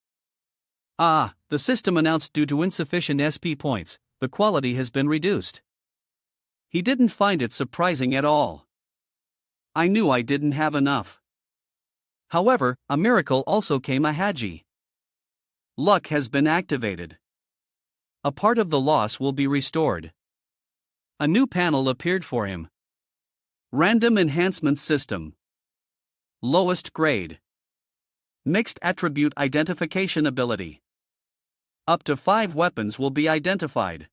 Ah, the system announced due to insufficient SP points, the quality has been reduced. He didn't find it surprising at all. I knew I didn't have enough. However, a miracle also came ahead. Luck has been activated. A part of the loss will be restored. A new panel appeared for him. Random enhancement system. Lowest grade. Mixed attribute identification ability. Up to 5 weapons will be identified.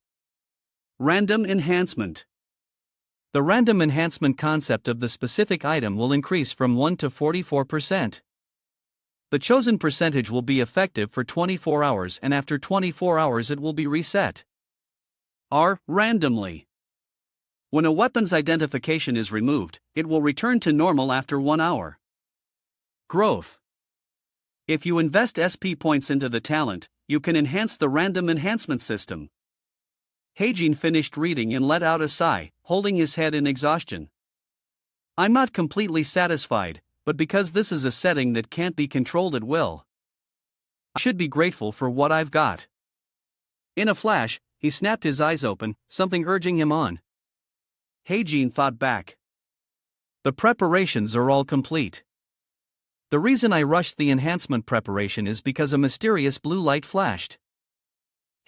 Random enhancement. The random enhancement concept of the specific item will increase from 1 to 44%. The chosen percentage will be effective for 24 hours, and after 24 hours it will be reset. Randomly. When a weapon's identification is removed, it will return to normal after 1 hour. Growth. If you invest SP points into the talent, you can enhance the random enhancement system. Heijin finished reading and let out a sigh, holding his head in exhaustion. I'm not completely satisfied, but because this is a setting that can't be controlled at will, I should be grateful for what I've got. In a flash, he snapped his eyes open, something urging him on. Heijin thought back. The preparations are all complete. The reason I rushed the enhancement preparation is because a mysterious blue light flashed.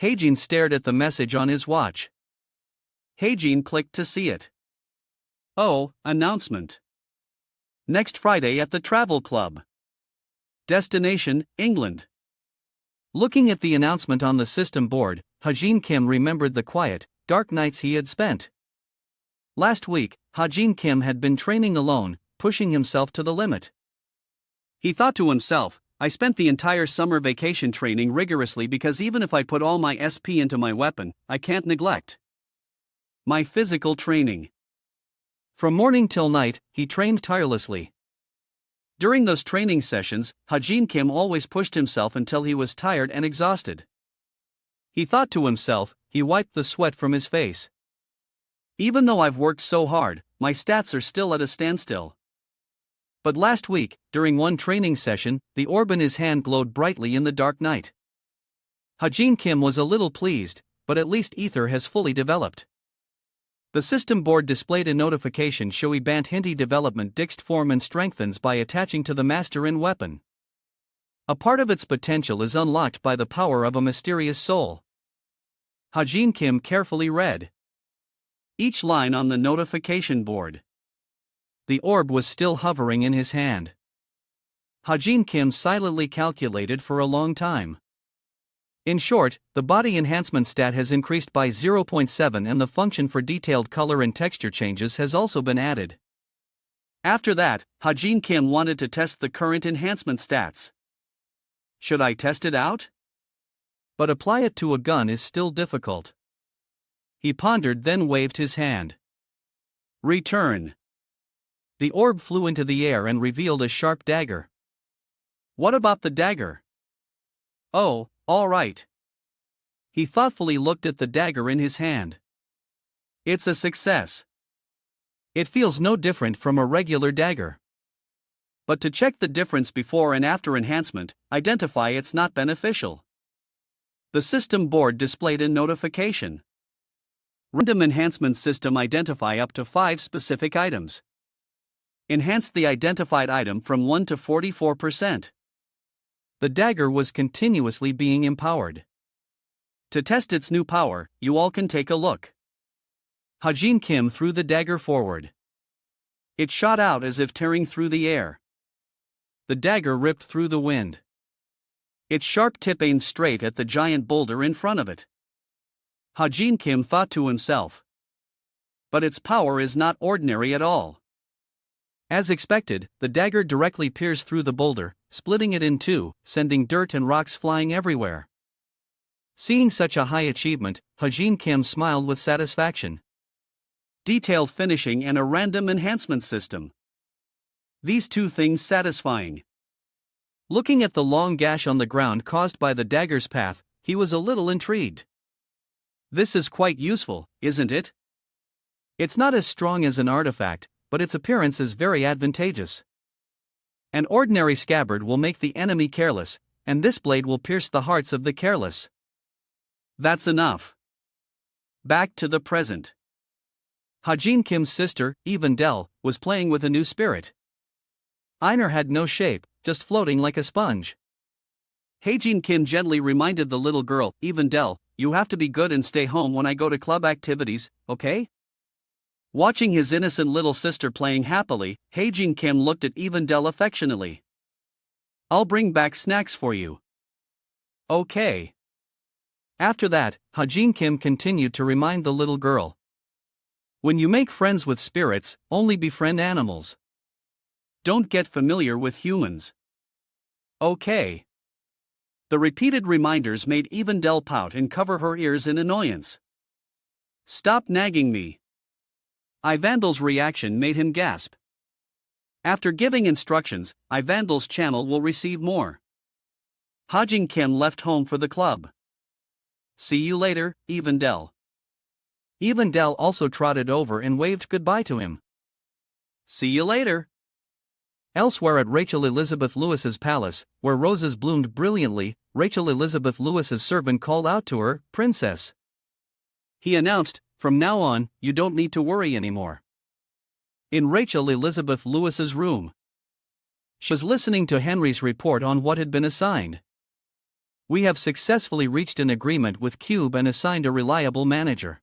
Heijin stared at the message on his watch. Heijin clicked to see it. Oh, announcement. Next Friday at the Travel Club. Destination, England. Looking at the announcement on the system board, Hajin Kim remembered the quiet, dark nights he had spent. Last week, Hajin Kim had been training alone, pushing himself to the limit. He thought to himself, I spent the entire summer vacation training rigorously because even if I put all my SP into my weapon, I can't neglect my physical training. From morning till night, he trained tirelessly. During those training sessions, Hajin Kim always pushed himself until he was tired and exhausted. He thought to himself, he wiped the sweat from his face. Even though I've worked so hard, my stats are still at a standstill. But last week, during one training session, the orb in his hand glowed brightly in the dark night. Hajin Kim was a little pleased, but at least ether has fully developed. The system board displayed a notification showing Bant Hinti development Dixt form and strengthens by attaching to the master in weapon. A part of its potential is unlocked by the power of a mysterious soul. Hajin Kim carefully read each line on the notification board. The orb was still hovering in his hand. Hajin Kim silently calculated for a long time. In short, the body enhancement stat has increased by 0.7 and the function for detailed color and texture changes has also been added. After that, Hajin Kim wanted to test the current enhancement stats. Should I test it out? But apply it to a gun is still difficult. He pondered, then waved his hand. Return. The orb flew into the air and revealed a sharp dagger. What about the dagger? Oh, all right. He thoughtfully looked at the dagger in his hand. It's a success. It feels no different from a regular dagger. But to check the difference before and after enhancement, identify it's not beneficial. The system board displayed a notification. Random enhancement system identify up to 5 specific items. Enhanced the identified item from 1 to 44%. The dagger was continuously being empowered. To test its new power, you all can take a look. Hajin Kim threw the dagger forward. It shot out as if tearing through the air. The dagger ripped through the wind. Its sharp tip aimed straight at the giant boulder in front of it. Hajin Kim thought to himself. But its power is not ordinary at all. As expected, the dagger directly pierced through the boulder, splitting it in two, sending dirt and rocks flying everywhere. Seeing such a high achievement, Hajin Kim smiled with satisfaction. Detailed finishing and a random enhancement system. These two things satisfying. Looking at the long gash on the ground caused by the dagger's path, he was a little intrigued. This is quite useful, isn't it? It's not as strong as an artifact, but its appearance is very advantageous. An ordinary scabbard will make the enemy careless, and this blade will pierce the hearts of the careless. That's enough. Back to the present. Hajin Kim's sister, Evendel, was playing with a new spirit. Einar had no shape, just floating like a sponge. Hajin Kim gently reminded the little girl, Evendel, you have to be good and stay home when I go to club activities, okay? Watching his innocent little sister playing happily, Hajin Kim looked at Evendel affectionately. I'll bring back snacks for you. Okay. After that, Hajin Kim continued to remind the little girl. When you make friends with spirits, only befriend animals. Don't get familiar with humans. Okay. The repeated reminders made Evendel pout and cover her ears in annoyance. Stop nagging me. Ivandel's reaction made him gasp. After giving instructions, Ivandel's channel will receive more. Hajin Kim left home for the club. See you later, Evendel. Evendel also trotted over and waved goodbye to him. See you later. Elsewhere at Rachel Elizabeth Lewis's palace, where roses bloomed brilliantly, Rachel Elizabeth Lewis's servant called out to her, Princess. He announced, from now on, you don't need to worry anymore. In Rachel Elizabeth Lewis's room, she was listening to Henry's report on what had been assigned. We have successfully reached an agreement with Cube and assigned a reliable manager.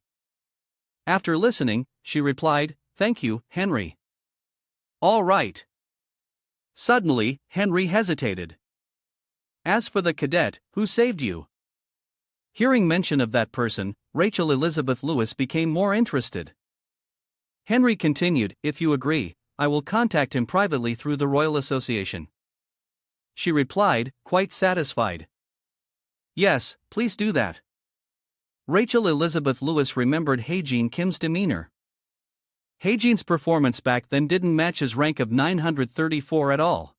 After listening, she replied, Thank you, Henry. All right. Suddenly, Henry hesitated. As for the cadet, who saved you? Hearing mention of that person, Rachel Elizabeth Lewis became more interested. Henry continued, If you agree, I will contact him privately through the Royal Association. She replied, quite satisfied. Yes, please do that. Rachel Elizabeth Lewis remembered Hajin Kim's demeanor. Hajin's performance back then didn't match his rank of 934 at all.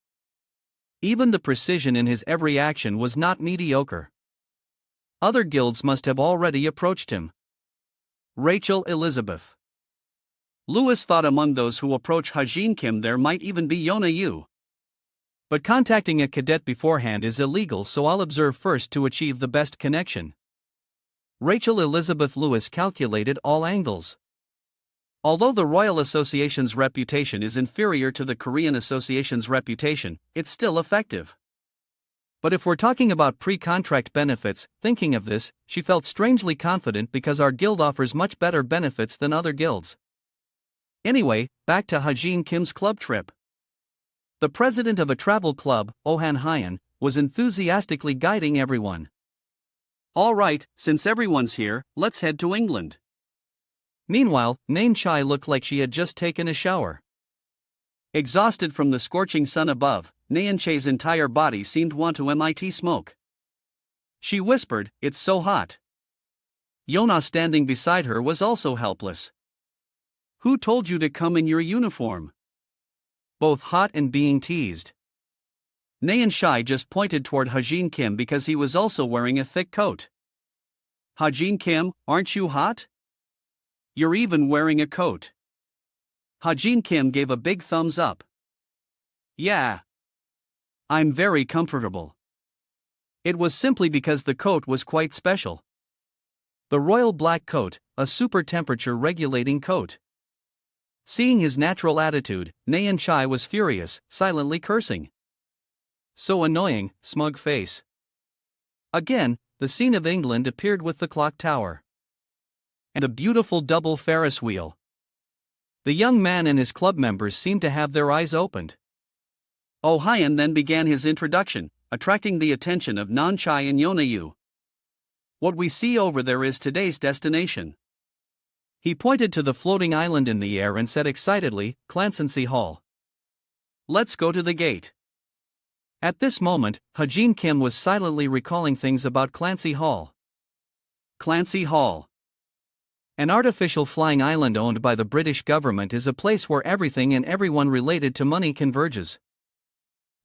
Even the precision in his every action was not mediocre. Other guilds must have already approached him. Rachel Elizabeth Lewis thought among those who approach Hajin Kim there might even be Yona Yu. But contacting a cadet beforehand is illegal, so I'll observe first to achieve the best connection. Rachel Elizabeth Lewis calculated all angles. Although the Royal Association's reputation is inferior to the Korean Association's reputation, it's still effective. But if we're talking about pre-contract benefits, thinking of this, she felt strangely confident because our guild offers much better benefits than other guilds. Anyway, back to Hajin Kim's club trip. The president of a travel club, Ohan Hyan, was enthusiastically guiding everyone. All right, since everyone's here, let's head to England. Meanwhile, Nain Chai looked like she had just taken a shower. Exhausted from the scorching sun above, Nain Chai's entire body seemed want to MIT smoke. She whispered, It's so hot. Yona standing beside her was also helpless. Who told you to come in your uniform? Both hot and being teased. Nain Chai just pointed toward Hajin Kim because he was also wearing a thick coat. Hajin Kim, aren't you hot? You're even wearing a coat. Hajin Kim gave a big thumbs up. Yeah. I'm very comfortable. It was simply because the coat was quite special. The royal black coat, a super temperature regulating coat. Seeing his natural attitude, Nayan Chai was furious, silently cursing. So annoying, smug face. Again, the scene of England appeared with the clock tower. And the beautiful double Ferris wheel. The young man and his club members seemed to have their eyes opened. Oh Hyan then began his introduction, attracting the attention of Nan Chai and Yonayu. What we see over there is today's destination. He pointed to the floating island in the air and said excitedly, Clancy Hall. Let's go to the gate. At this moment, Hajin Kim was silently recalling things about Clancy Hall. Clancy Hall. An artificial flying island owned by the British government is a place where everything and everyone related to money converges.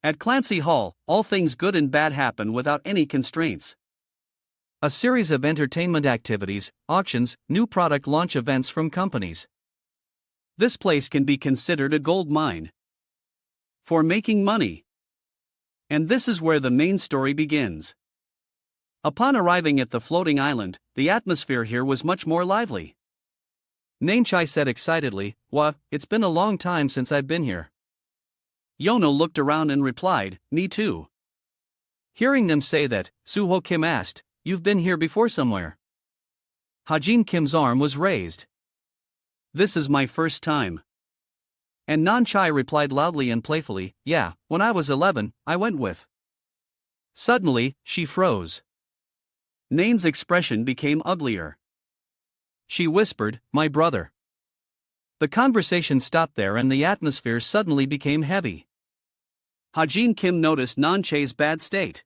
At Clancy Hall, all things good and bad happen without any constraints. A series of entertainment activities, auctions, new product launch events from companies. This place can be considered a gold mine for making money. And this is where the main story begins. Upon arriving at the floating island, the atmosphere here was much more lively. Nainchai said excitedly, "Wah, it's been a long time since I've been here." Yono looked around and replied, "Me too." Hearing them say that, Suho Kim asked, "You've been here before somewhere?" Hajin Kim's arm was raised. "This is my first time." And Nan Chai replied loudly and playfully, "Yeah, when I was 11, I went with." Suddenly, she froze. Nain's expression became uglier. She whispered, "My brother." The conversation stopped there and the atmosphere suddenly became heavy. Hajin Kim noticed Nan Chai's bad state.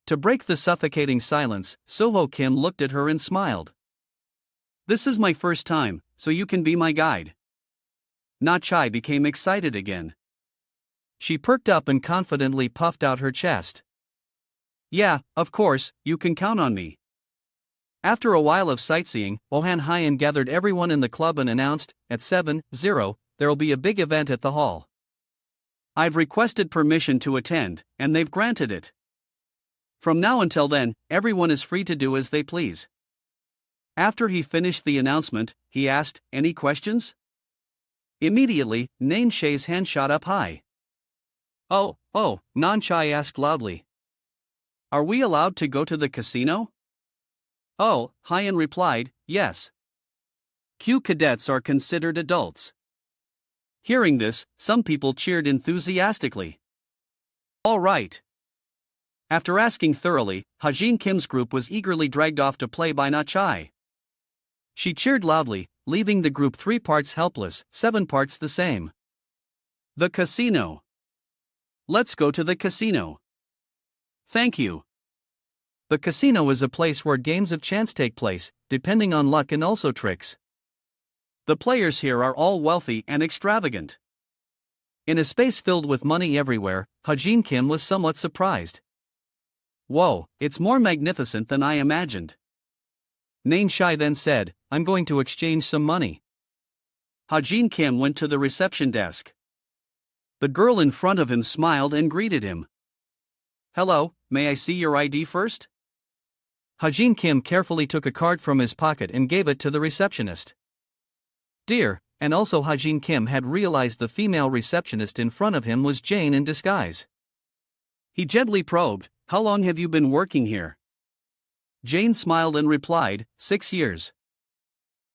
To break the suffocating silence, Soho Kim looked at her and smiled. "This is my first time, so you can be my guide." Na Chai became excited again. She perked up and confidently puffed out her chest. "Yeah, of course, you can count on me." After a while of sightseeing, Ohan Hyan gathered everyone in the club and announced, at 7:00, there'll be a big event at the hall. I've requested permission to attend, and they've granted it. From now until then, everyone is free to do as they please. After he finished the announcement, he asked, "Any questions?" Immediately, Nain Shai's hand shot up high. Oh, Nan Chai asked loudly. "Are we allowed to go to the casino?" Oh, Hyan replied, "Yes. Q cadets are considered adults." Hearing this, some people cheered enthusiastically. All right. After asking thoroughly, Hajin Kim's group was eagerly dragged off to play by Na Chai. She cheered loudly, leaving the group 3 parts helpless, 7 parts the same. The casino. Let's go to the casino. Thank you. The casino is a place where games of chance take place, depending on luck and also tricks. The players here are all wealthy and extravagant. In a space filled with money everywhere, Hajin Kim was somewhat surprised. Whoa, it's more magnificent than I imagined. Nain Shai then said, "I'm going to exchange some money." Hajin Kim went to the reception desk. The girl in front of him smiled and greeted him. "Hello, may I see your ID first?" Hajin Kim carefully took a card from his pocket and gave it to the receptionist. Dear, and also Hajin Kim had realized the female receptionist in front of him was Jane in disguise. He gently probed, "How long have you been working here?" Jane smiled and replied, 6 years.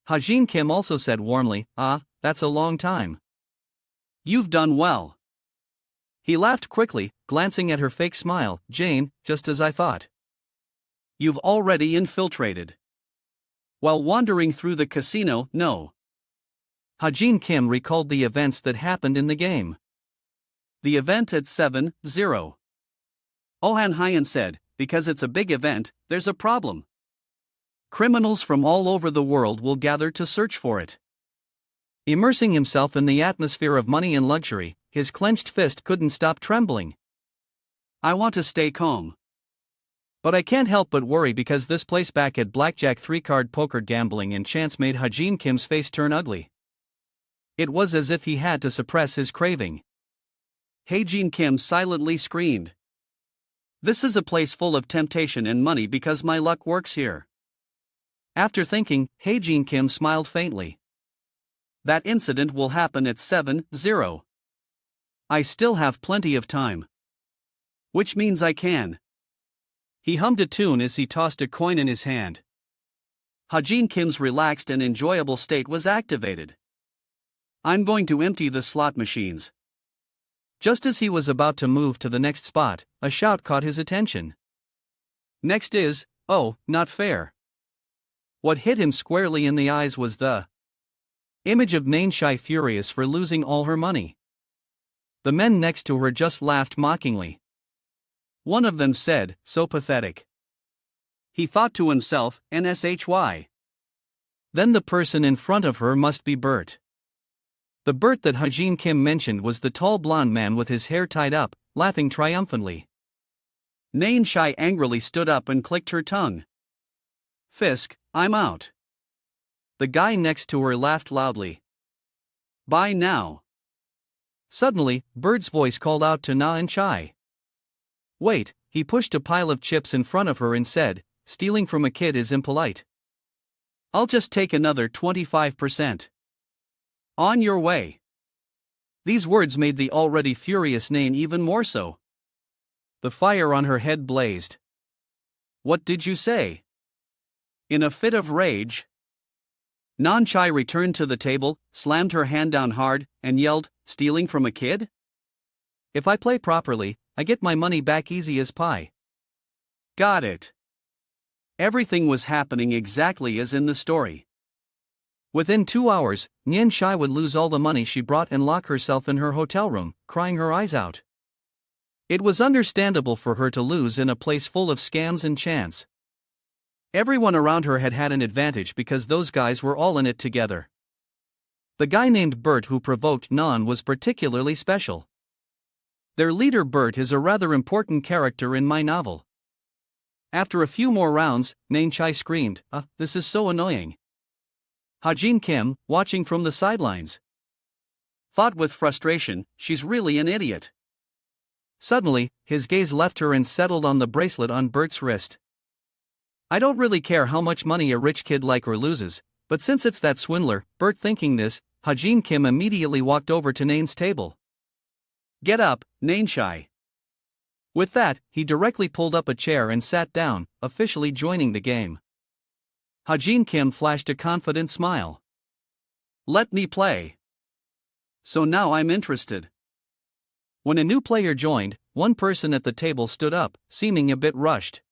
Hajin Kim also said warmly, "Ah, that's a long time. You've done well." He laughed quickly, glancing at her fake smile. "Jane, just as I thought. You've already infiltrated." While wandering through the casino, no. Hajin Kim recalled the events that happened in the game. The event at 7:00. Ohan Hyan said, "Because it's a big event, there's a problem. Criminals from all over the world will gather to search for it." Immersing himself in the atmosphere of money and luxury, his clenched fist couldn't stop trembling. "I want to stay calm. But I can't help but worry because this place back at blackjack 3-card poker gambling and chance made Hajin Kim's face turn ugly. It was as if he had to suppress his craving. Hae-jin Kim silently screamed. This is a place full of temptation and money because my luck works here. After thinking, Hae-jin Kim smiled faintly. That incident will happen at 7:00. I still have plenty of time. Which means I can. He hummed a tune as he tossed a coin in his hand. Hae-jin Kim's relaxed and enjoyable state was activated. I'm going to empty the slot machines. Just as he was about to move to the next spot, a shout caught his attention. Next is, oh, not fair. What hit him squarely in the eyes was the image of Nainshai furious for losing all her money. The men next to her just laughed mockingly. One of them said, so pathetic. He thought to himself, NSHY. Then the person in front of her must be Bert. The Bert that Hae-jin Kim mentioned was the tall blonde man with his hair tied up, laughing triumphantly. Nainshai angrily stood up and clicked her tongue. Fisk, I'm out. The guy next to her laughed loudly. Bye now. Suddenly, Bert's voice called out to Nainshai. Wait, he pushed a pile of chips in front of her and said, stealing from a kid is impolite. I'll just take another 25%. On your way. These words made the already furious Nain even more so. The fire on her head blazed. What did you say? In a fit of rage, Nainshai returned to the table, slammed her hand down hard, and yelled, stealing from a kid? If I play properly, I get my money back easy as pie. Got it. Everything was happening exactly as in the story. Within 2 hours, Nainshai would lose all the money she brought and lock herself in her hotel room, crying her eyes out. It was understandable for her to lose in a place full of scams and chance. Everyone around her had had an advantage because those guys were all in it together. The guy named Bert who provoked Nan was particularly special. Their leader Bert is a rather important character in my novel. After a few more rounds, Nainshai screamed, this is so annoying. Hae-jin Kim, watching from the sidelines, thought with frustration, she's really an idiot. Suddenly, his gaze left her and settled on the bracelet on Bert's wrist. I don't really care how much money a rich kid like her loses, but since it's that swindler, Bert thinking this, Hae-jin Kim immediately walked over to Nain's table. Get up, Nainshai. With that, he directly pulled up a chair and sat down, officially joining the game. Hae-jin Kim flashed a confident smile. Let me play. So now I'm interested. When a new player joined, one person at the table stood up, seeming a bit rushed.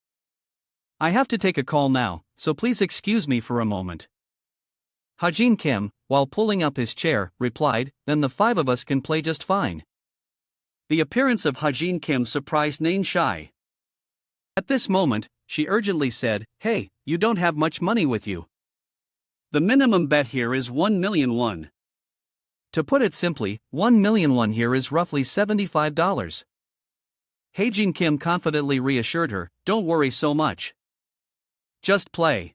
I have to take a call now, so please excuse me for a moment. Hae-jin Kim, while pulling up his chair, replied, then the 5 of us can play just fine. The appearance of Hae-jin Kim surprised Nainshai. At this moment, she urgently said, hey, you don't have much money with you. The minimum bet here is 1 million won. To put it simply, 1 million won here is roughly $75. Hae-jin Kim confidently reassured her, don't worry so much. Just play.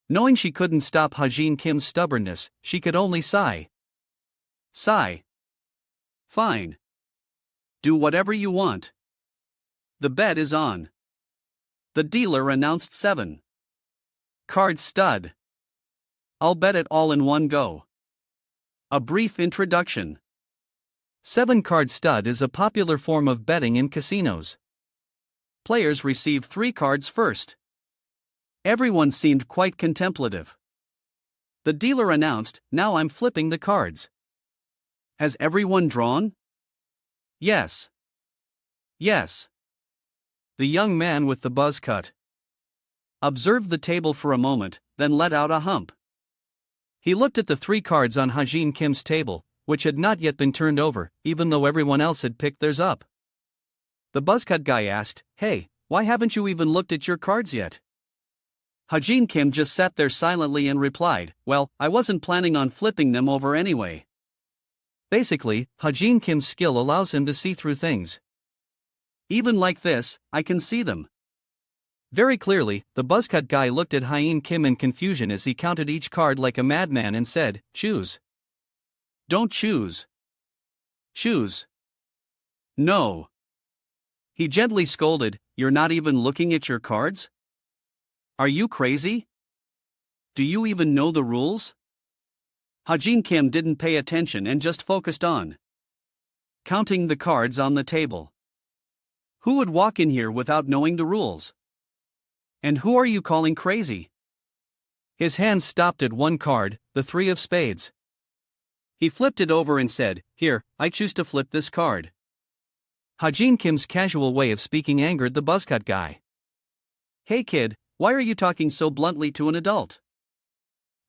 Knowing she couldn't stop Hae-jin Kim's stubbornness, she could only sigh. Sigh. Fine. Do whatever you want. The bet is on. The dealer announced 7 cards stud. I'll bet it all in one go. A brief introduction. 7 card stud is a popular form of betting in casinos. Players receive 3 cards first. Everyone seemed quite contemplative. The dealer announced, now I'm flipping the cards. Has everyone drawn? Yes. Yes. The young man with the buzz cut observed the table for a moment, then let out a hump. He looked at the 3 cards on Hae-jin Kim's table, which had not yet been turned over, even though everyone else had picked theirs up. The buzzcut guy asked, hey, why haven't you even looked at your cards yet? Hae-jin Kim just sat there silently and replied, well, I wasn't planning on flipping them over anyway. Basically, Hae-jin Kim's skill allows him to see through things. Even like this, I can see them. Very clearly, the buzzcut guy looked at Hae-jin Kim in confusion as he counted each card like a madman and said, choose. Don't choose. Choose. No. He gently scolded, "You're not even looking at your cards? Are you crazy? Do you even know the rules?" Hajin Kim didn't pay attention and just focused on counting the cards on the table. Who would walk in here without knowing the rules? And who are you calling crazy? His hands stopped at one card, the 3 of spades. He flipped it over and said, "Here, I choose to flip this card." Hajin Kim's casual way of speaking angered the buzzcut guy. "Hey kid, why are you talking so bluntly to an adult?"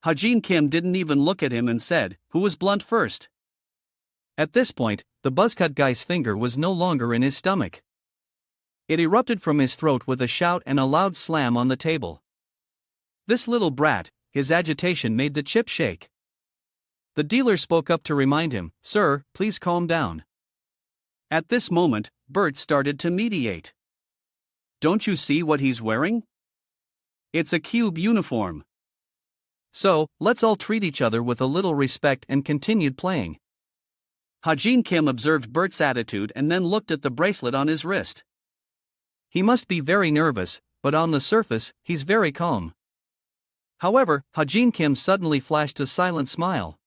Hajin Kim didn't even look at him and said, "Who was blunt first?" At this point, the buzzcut guy's finger was no longer in his stomach. It erupted from his throat with a shout and a loud slam on the table. This little brat, his agitation made the chip shake. The dealer spoke up to remind him, "Sir, please calm down." At this moment, Bert started to mediate. "Don't you see what he's wearing? It's a cube uniform. So, let's all treat each other with a little respect," and continued playing. Hajin Kim observed Bert's attitude and then looked at the bracelet on his wrist. He must be very nervous, but on the surface, he's very calm. However, Hajin Kim suddenly flashed a silent smile.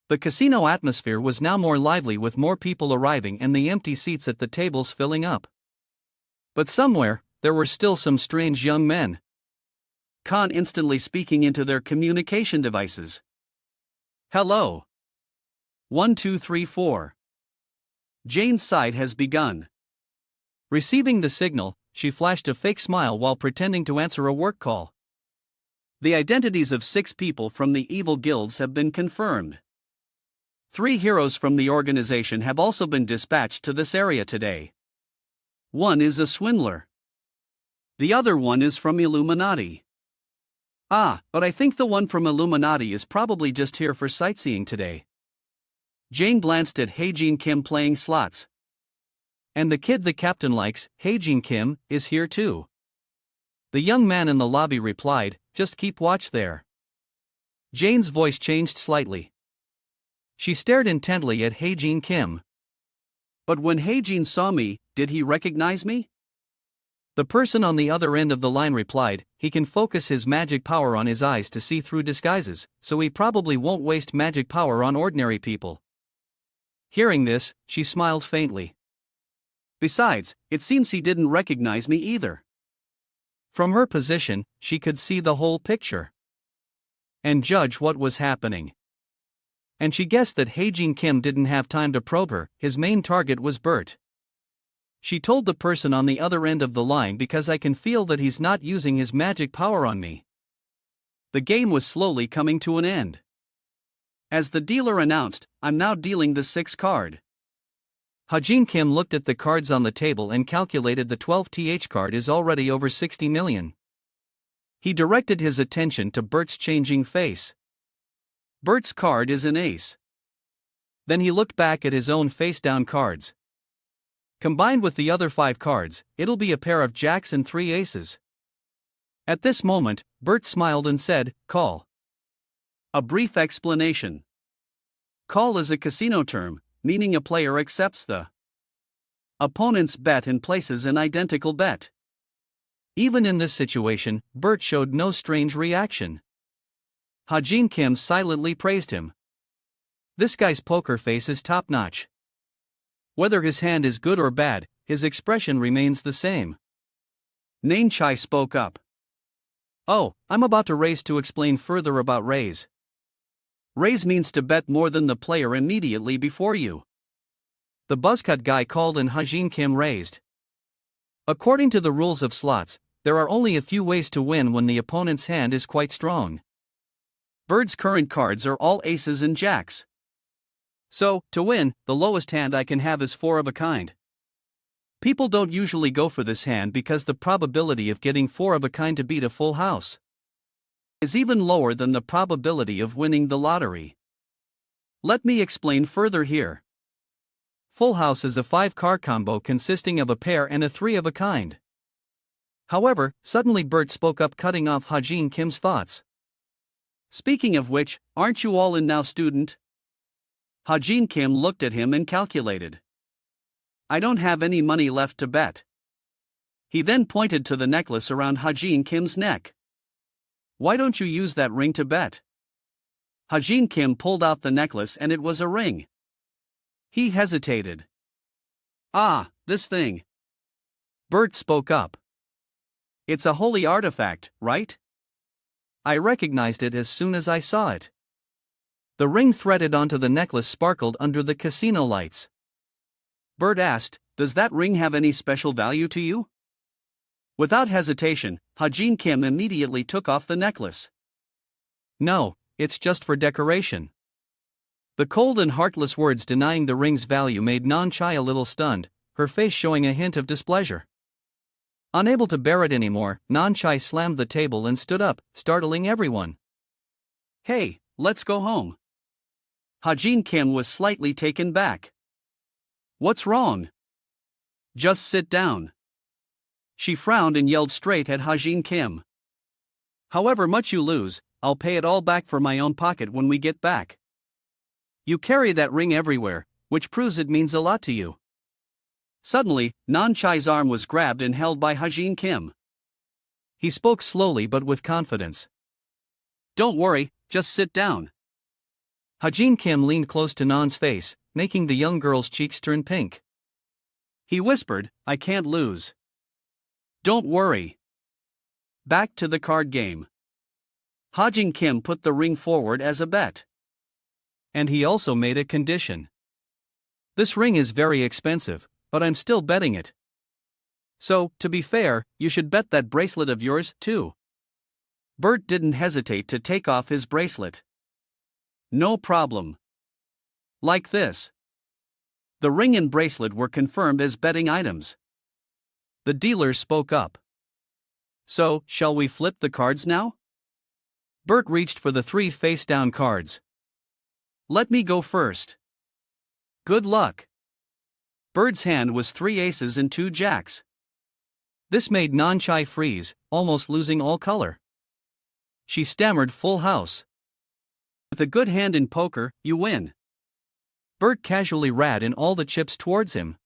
The casino atmosphere was now more lively with more people arriving and the empty seats at the tables filling up. But somewhere, there were still some strange young men. Khan instantly speaking into their communication devices. "Hello. 1 2 3 4. Jane's side has begun." Receiving the signal, she flashed a fake smile while pretending to answer a work call. "The identities of 6 people from the evil guilds have been confirmed. 3 heroes from the organization have also been dispatched to this area today. One is a swindler. The other one is from Illuminati. But I think the one from Illuminati is probably just here for sightseeing today." Jane glanced at Hajin Kim playing slots. "And the kid the captain likes, Hajin Kim, is here too." The young man in the lobby replied, "Just keep watch there." Jane's voice changed slightly. She stared intently at Hajin Kim. "But when Hajin saw me, did he recognize me?" The person on the other end of the line replied, "He can focus his magic power on his eyes to see through disguises, so he probably won't waste magic power on ordinary people." Hearing this, she smiled faintly. "Besides, it seems he didn't recognize me either." From her position, she could see the whole picture and judge what was happening. And she guessed that Hajin Kim didn't have time to probe her. His main target was Bert. She told the person on the other end of the line, "Because I can feel that he's not using his magic power on me." The game was slowly coming to an end. As the dealer announced, "I'm now dealing the 6th card." Hajin Kim looked at the cards on the table and calculated the 12th card is already over 60 million. He directed his attention to Bert's changing face. Bert's card is an ace. Then he looked back at his own face-down cards. Combined with the other 5 cards, it'll be a pair of jacks and 3 aces. At this moment, Bert smiled and said, "Call." A brief explanation. Call is a casino term, meaning a player accepts the opponent's bet and places an identical bet. Even in this situation, Bert showed no strange reaction. Hajin Kim silently praised him. "This guy's poker face is top-notch. Whether his hand is good or bad, his expression remains the same." Nain Chai spoke up. "Oh, I'm about to raise to explain further about raise. Raise means to bet more than the player immediately before you." The buzzcut guy called and Hajin Kim raised. According to the rules of slots, there are only a few ways to win when the opponent's hand is quite strong. Bert's current cards are all aces and jacks. So, to win, the lowest hand I can have is 4 of a kind. People don't usually go for this hand because the probability of getting 4 of a kind to beat a full house is even lower than the probability of winning the lottery. Let me explain further here. Full house is a 5-card combo consisting of a pair and a 3 of a kind. However, suddenly Bert spoke up, cutting off Hajin Kim's thoughts. "Speaking of which, aren't you all in now, student?" Hajin Kim looked at him and calculated. I don't have any money left to bet. He then pointed to the necklace around Ha-jin Kim's neck. Why don't you use that ring to bet? Ha-jin Kim pulled out the necklace and it was a ring. He hesitated. Ah, this thing. Bert spoke up. It's a holy artifact, right? I recognized it as soon as I saw it. The ring threaded onto the necklace sparkled under the casino lights. Bert asked, does that ring have any special value to you? Without hesitation, Ha-jin Kim immediately took off the necklace. No, it's just for decoration. The cold and heartless words denying the ring's value made Nan-chai a little stunned, her face showing a hint of displeasure. Unable to bear it anymore, Nan-chai slammed the table and stood up, startling everyone. Hey, let's go home. Ha-jin Kim was slightly taken back. What's wrong? Just sit down. She frowned and yelled straight at Ha-jin Kim. However much you lose, I'll pay it all back for my own pocket when we get back. You carry that ring everywhere, which proves it means a lot to you. Suddenly, Nan-chai's arm was grabbed and held by Ha-jin Kim. He spoke slowly but with confidence. Don't worry, just sit down. Ha-jin Kim leaned close to Nan's face, making the young girl's cheeks turn pink. He whispered, I can't lose. Don't worry. Back to the card game. Ha-jin Kim put the ring forward as a bet. And he also made a condition. This ring is very expensive, but I'm still betting it. So, to be fair, you should bet that bracelet of yours, too. Bert didn't hesitate to take off his bracelet. No problem. Like this. The ring and bracelet were confirmed as betting items. The dealer spoke up. So, shall we flip the cards now? Bert reached for the 3 face-down cards. Let me go first. Good luck. Bert's hand was 3 aces and 2 jacks. This made Nan-chai freeze, almost losing all color. She stammered full house. With a good hand in poker, you win. Bert casually ran in all the chips towards him.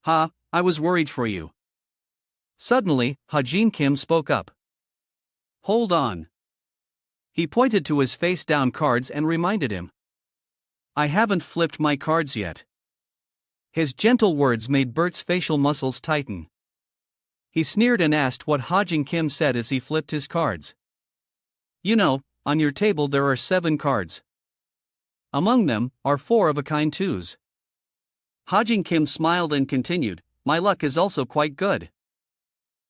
Ha, I was worried for you. Suddenly, Ha-jin Kim spoke up. Hold on. He pointed to his face-down cards and reminded him. I haven't flipped my cards yet. His gentle words made Bert's facial muscles tighten. He sneered and asked what Ha-jin Kim said as he flipped his cards. You know, on your table there are 7 cards. Among them are 4 of a kind twos. Ha-jin Kim smiled and continued, my luck is also quite good.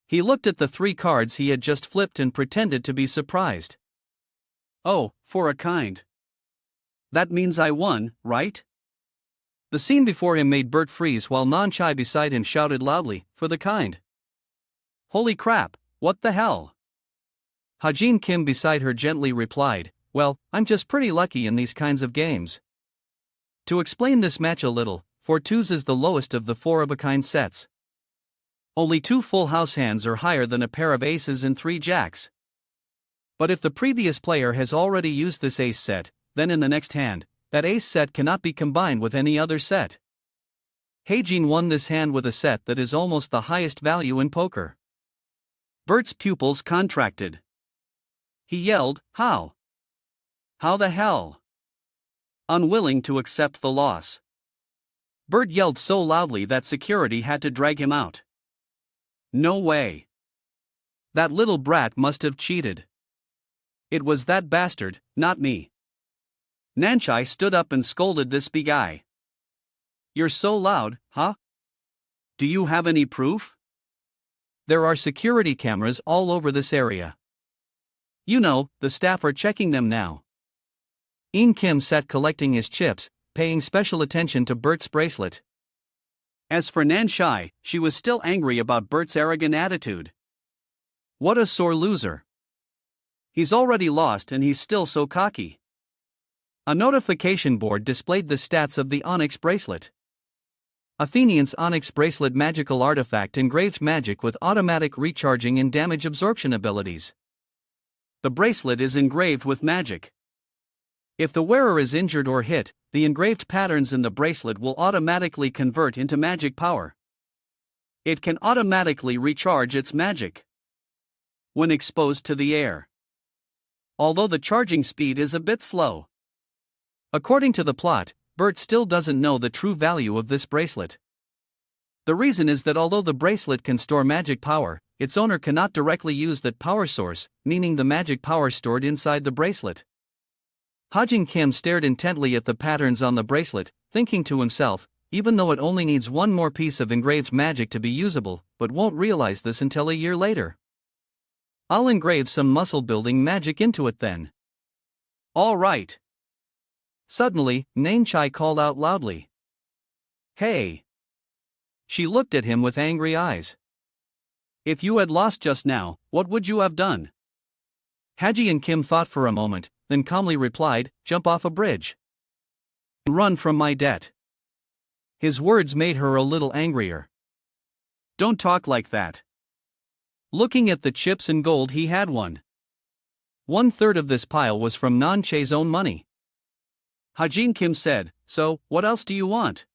He looked at the 3 cards he had just flipped and pretended to be surprised. Oh, for a kind. That means I won, right? The scene before him made Bert freeze while Nan-chai beside him shouted loudly, for the kind. Holy crap, what the hell? Ha-jin Kim beside her gently replied, well, I'm just pretty lucky in these kinds of games. To explain this match a little, 4 twos is the lowest of the 4 of a kind sets. Only 2 full house hands are higher than a pair of aces and 3 jacks. But if the previous player has already used this ace set, then in the next hand, that ace set cannot be combined with any other set. Ha-jin won this hand with a set that is almost the highest value in poker. Bert's pupils contracted. He yelled, how? How the hell? Unwilling to accept the loss. Bert yelled so loudly that security had to drag him out. No way. That little brat must have cheated. It was that bastard, not me. Nan-chai stood up and scolded this big guy. You're so loud, huh? Do you have any proof? There are security cameras all over this area. You know, the staff are checking them now. In Kim sat collecting his chips, paying special attention to Bert's bracelet. As for Nan-chai, she was still angry about Bert's arrogant attitude. What a sore loser. He's already lost and he's still so cocky. A notification board displayed the stats of the onyx bracelet. Athenian's onyx bracelet magical artifact engraved magic with automatic recharging and damage absorption abilities. The bracelet is engraved with magic. If the wearer is injured or hit, the engraved patterns in the bracelet will automatically convert into magic power. It can automatically recharge its magic when exposed to the air, although the charging speed is a bit slow. According to the plot, Bert still doesn't know the true value of this bracelet. The reason is that although the bracelet can store magic power, its owner cannot directly use that power source, meaning the magic power stored inside the bracelet. Hajin Kim stared intently at the patterns on the bracelet, thinking to himself, even though it only needs one more piece of engraved magic to be usable, but won't realize this until a year later. I'll engrave some muscle-building magic into it then. All right. Suddenly, Nainchai called out loudly. Hey! She looked at him with angry eyes. If you had lost just now, what would you have done? Haji and Kim thought for a moment, then calmly replied, jump off a bridge. Run from my debt. His words made her a little angrier. Don't talk like that. Looking at the chips and gold he had won. 1/3 of this pile was from Nanche's own money. Hajin Kim said, so, what else do you want?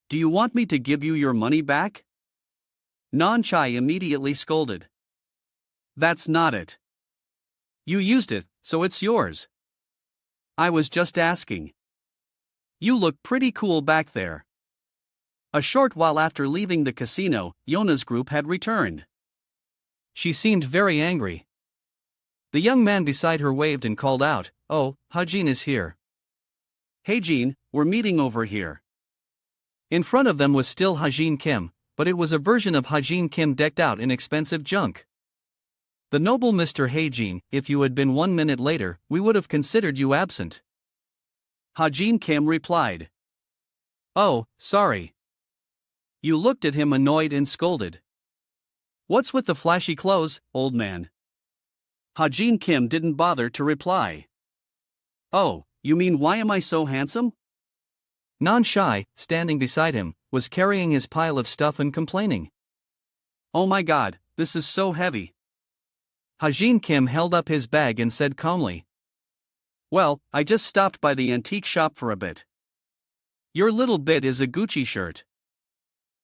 Do you want me to give you your money back? Nanchai immediately scolded. That's not it. You used it, so it's yours. I was just asking. You look pretty cool back there. A short while after leaving the casino, Yona's group had returned. She seemed very angry. The young man beside her waved and called out, oh, Hajin is here. Hey Jean, we're meeting over here. In front of them was still Hajin Kim, but it was a version of Hajin Kim decked out in expensive junk. The noble Mr. Heijin, if you had been 1 minute later, we would have considered you absent. Hajin Kim replied. Oh, sorry. You looked at him annoyed and scolded. What's with the flashy clothes, old man? Hajin Kim didn't bother to reply. Oh, you mean why am I so handsome? Nanshai, standing beside him, was carrying his pile of stuff and complaining. Oh my god, this is so heavy. Hajin Kim held up his bag and said calmly. Well, I just stopped by the antique shop for a bit. Your little bit is a Gucci shirt.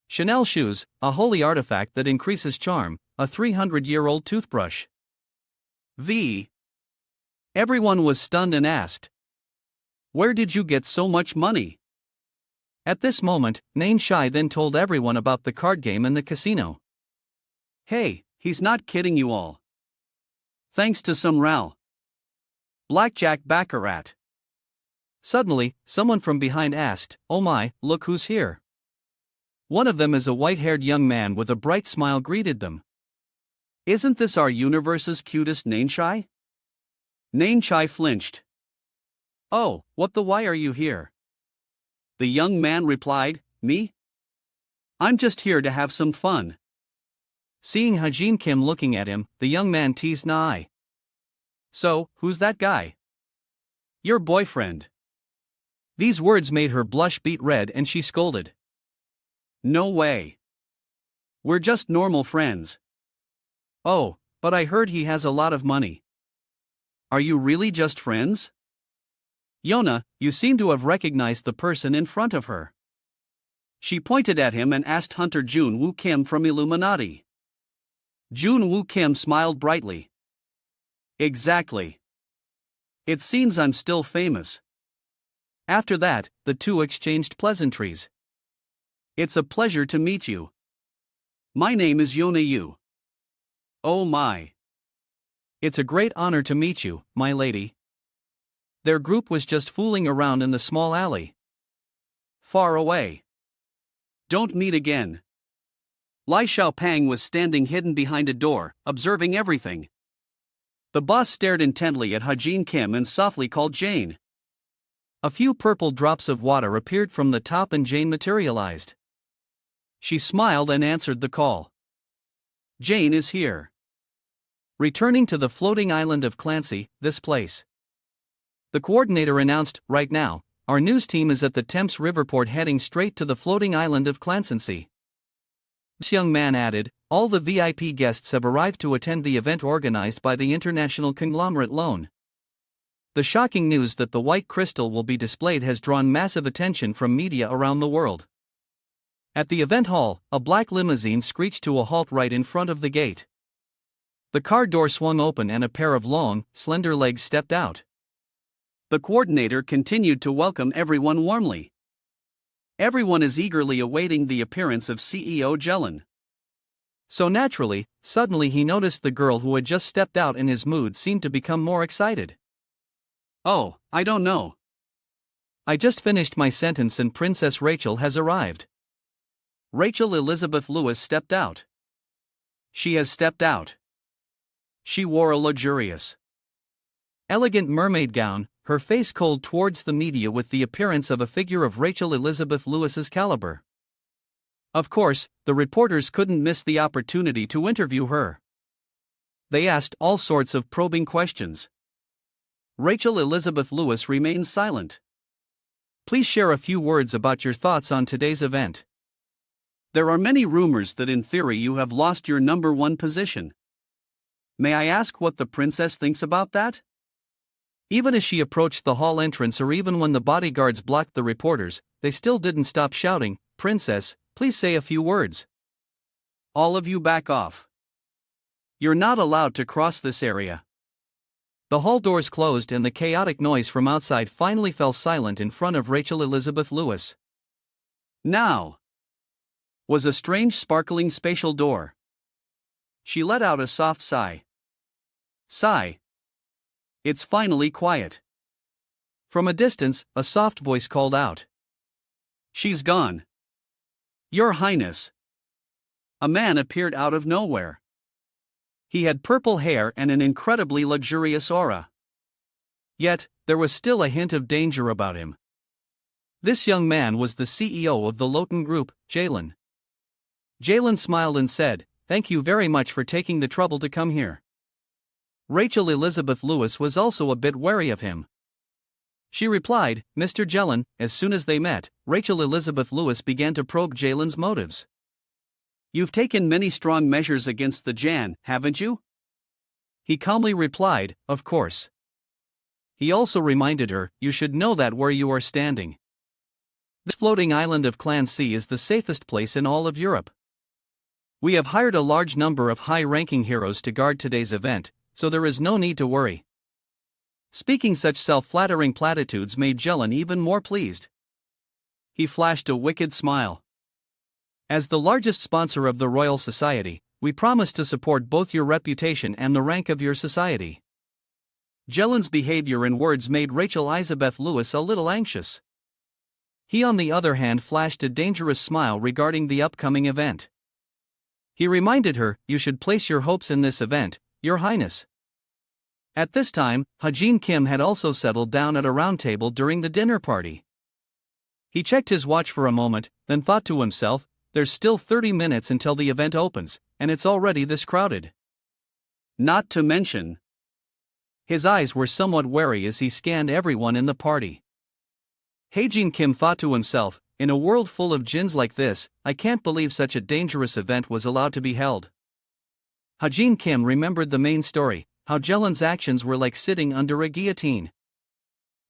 Chanel shoes, a holy artifact that increases charm, a 300-year-old toothbrush. Everyone was stunned and asked. Where did you get so much money? At this moment, Nainshai then told everyone about the card game and the casino. Hey, he's not kidding you all. Thanks to some blackjack baccarat. Suddenly, someone from behind asked, oh my, look who's here. One of them is a white-haired young man with a bright smile greeted them. Isn't this our universe's cutest Nainchai? Nainchai flinched. Oh, what the why are you here? The young man replied, me? I'm just here to have some fun. Seeing Hajin Kim looking at him, the young man teased Nai. So, who's that guy? Your boyfriend. These words made her blush beet red and she scolded. No way. We're just normal friends. Oh, but I heard he has a lot of money. Are you really just friends? Yona, you seem to have recognized the person in front of her. She pointed at him and asked Hunter Jun Woo Kim from Illuminati. Jun Woo Kim smiled brightly. Exactly. It seems I'm still famous. After that, the two exchanged pleasantries. It's a pleasure to meet you. My name is Yona Yu. Oh my. It's a great honor to meet you, my lady. Their group was just fooling around in the small alley. Far away. Don't meet again. Lai Xiaopang was standing hidden behind a door, observing everything. The boss stared intently at Hajin Kim and softly called Jane. A few purple drops of water appeared from the top and Jane materialized. She smiled and answered the call. Jane is here. Returning to the floating island of Clancy, this place. The coordinator announced, right now, our news team is at the Thames Riverport heading straight to the floating island of Clancy. This young man added, all the VIP guests have arrived to attend the event organized by the international conglomerate Loan. The shocking news that the white crystal will be displayed has drawn massive attention from media around the world. At the event hall, a black limousine screeched to a halt right in front of the gate. The car door swung open and a pair of long, slender legs stepped out. The coordinator continued to welcome everyone warmly. Everyone is eagerly awaiting the appearance of CEO Jelen. So naturally, suddenly he noticed the girl who had just stepped out and his mood seemed to become more excited. "Oh, I don't know. I just finished my sentence and Princess Rachel has arrived." Rachel Elizabeth Lewis stepped out. She has stepped out. She wore a luxurious, elegant mermaid gown, her face cold towards the media with the appearance of a figure of Rachel Elizabeth Lewis's caliber. Of course, the reporters couldn't miss the opportunity to interview her. They asked all sorts of probing questions. Rachel Elizabeth Lewis remains silent. Please share a few words about your thoughts on today's event. There are many rumors that in theory you have lost your number one position. May I ask what the princess thinks about that? Even as she approached the hall entrance or even when the bodyguards blocked the reporters, they still didn't stop shouting, "Princess, please say a few words. All of you back off. You're not allowed to cross this area." The hall doors closed and the chaotic noise from outside finally fell silent in front of Rachel Elizabeth Lewis. Now was a strange sparkling spatial door. She let out a soft sigh. Sigh. It's finally quiet. From a distance, a soft voice called out. "She's gone. Your Highness." A man appeared out of nowhere. He had purple hair and an incredibly luxurious aura. Yet, there was still a hint of danger about him. This young man was the CEO of the Lotan Group, Jalen. Jalen smiled and said, "Thank you very much for taking the trouble to come here." Rachel Elizabeth Lewis was also a bit wary of him. She replied, "Mr. Jelen." As soon as they met, Rachel Elizabeth Lewis began to probe Jalen's motives. "You've taken many strong measures against the Jan, haven't you?" He calmly replied, "Of course." He also reminded her, "You should know that where you are standing. This floating island of Clan C is the safest place in all of Europe. We have hired a large number of high-ranking heroes to guard today's event, so there is no need to worry." Speaking such self-flattering platitudes made Jelen even more pleased. He flashed a wicked smile. "As the largest sponsor of the Royal Society, we promise to support both your reputation and the rank of your society." Jelen's behavior and words made Rachel Elizabeth Lewis a little anxious. He on the other hand flashed a dangerous smile regarding the upcoming event. He reminded her, "You should place your hopes in this event, Your Highness." At this time, Hajin Kim had also settled down at a round table during the dinner party. He checked his watch for a moment, then thought to himself, "There's still 30 minutes until the event opens, and it's already this crowded." Not to mention, his eyes were somewhat wary as he scanned everyone in the party. Hajin Kim thought to himself, "In a world full of jinns like this, I can't believe such a dangerous event was allowed to be held." Hajin Kim remembered the main story, how Jelen's actions were like sitting under a guillotine.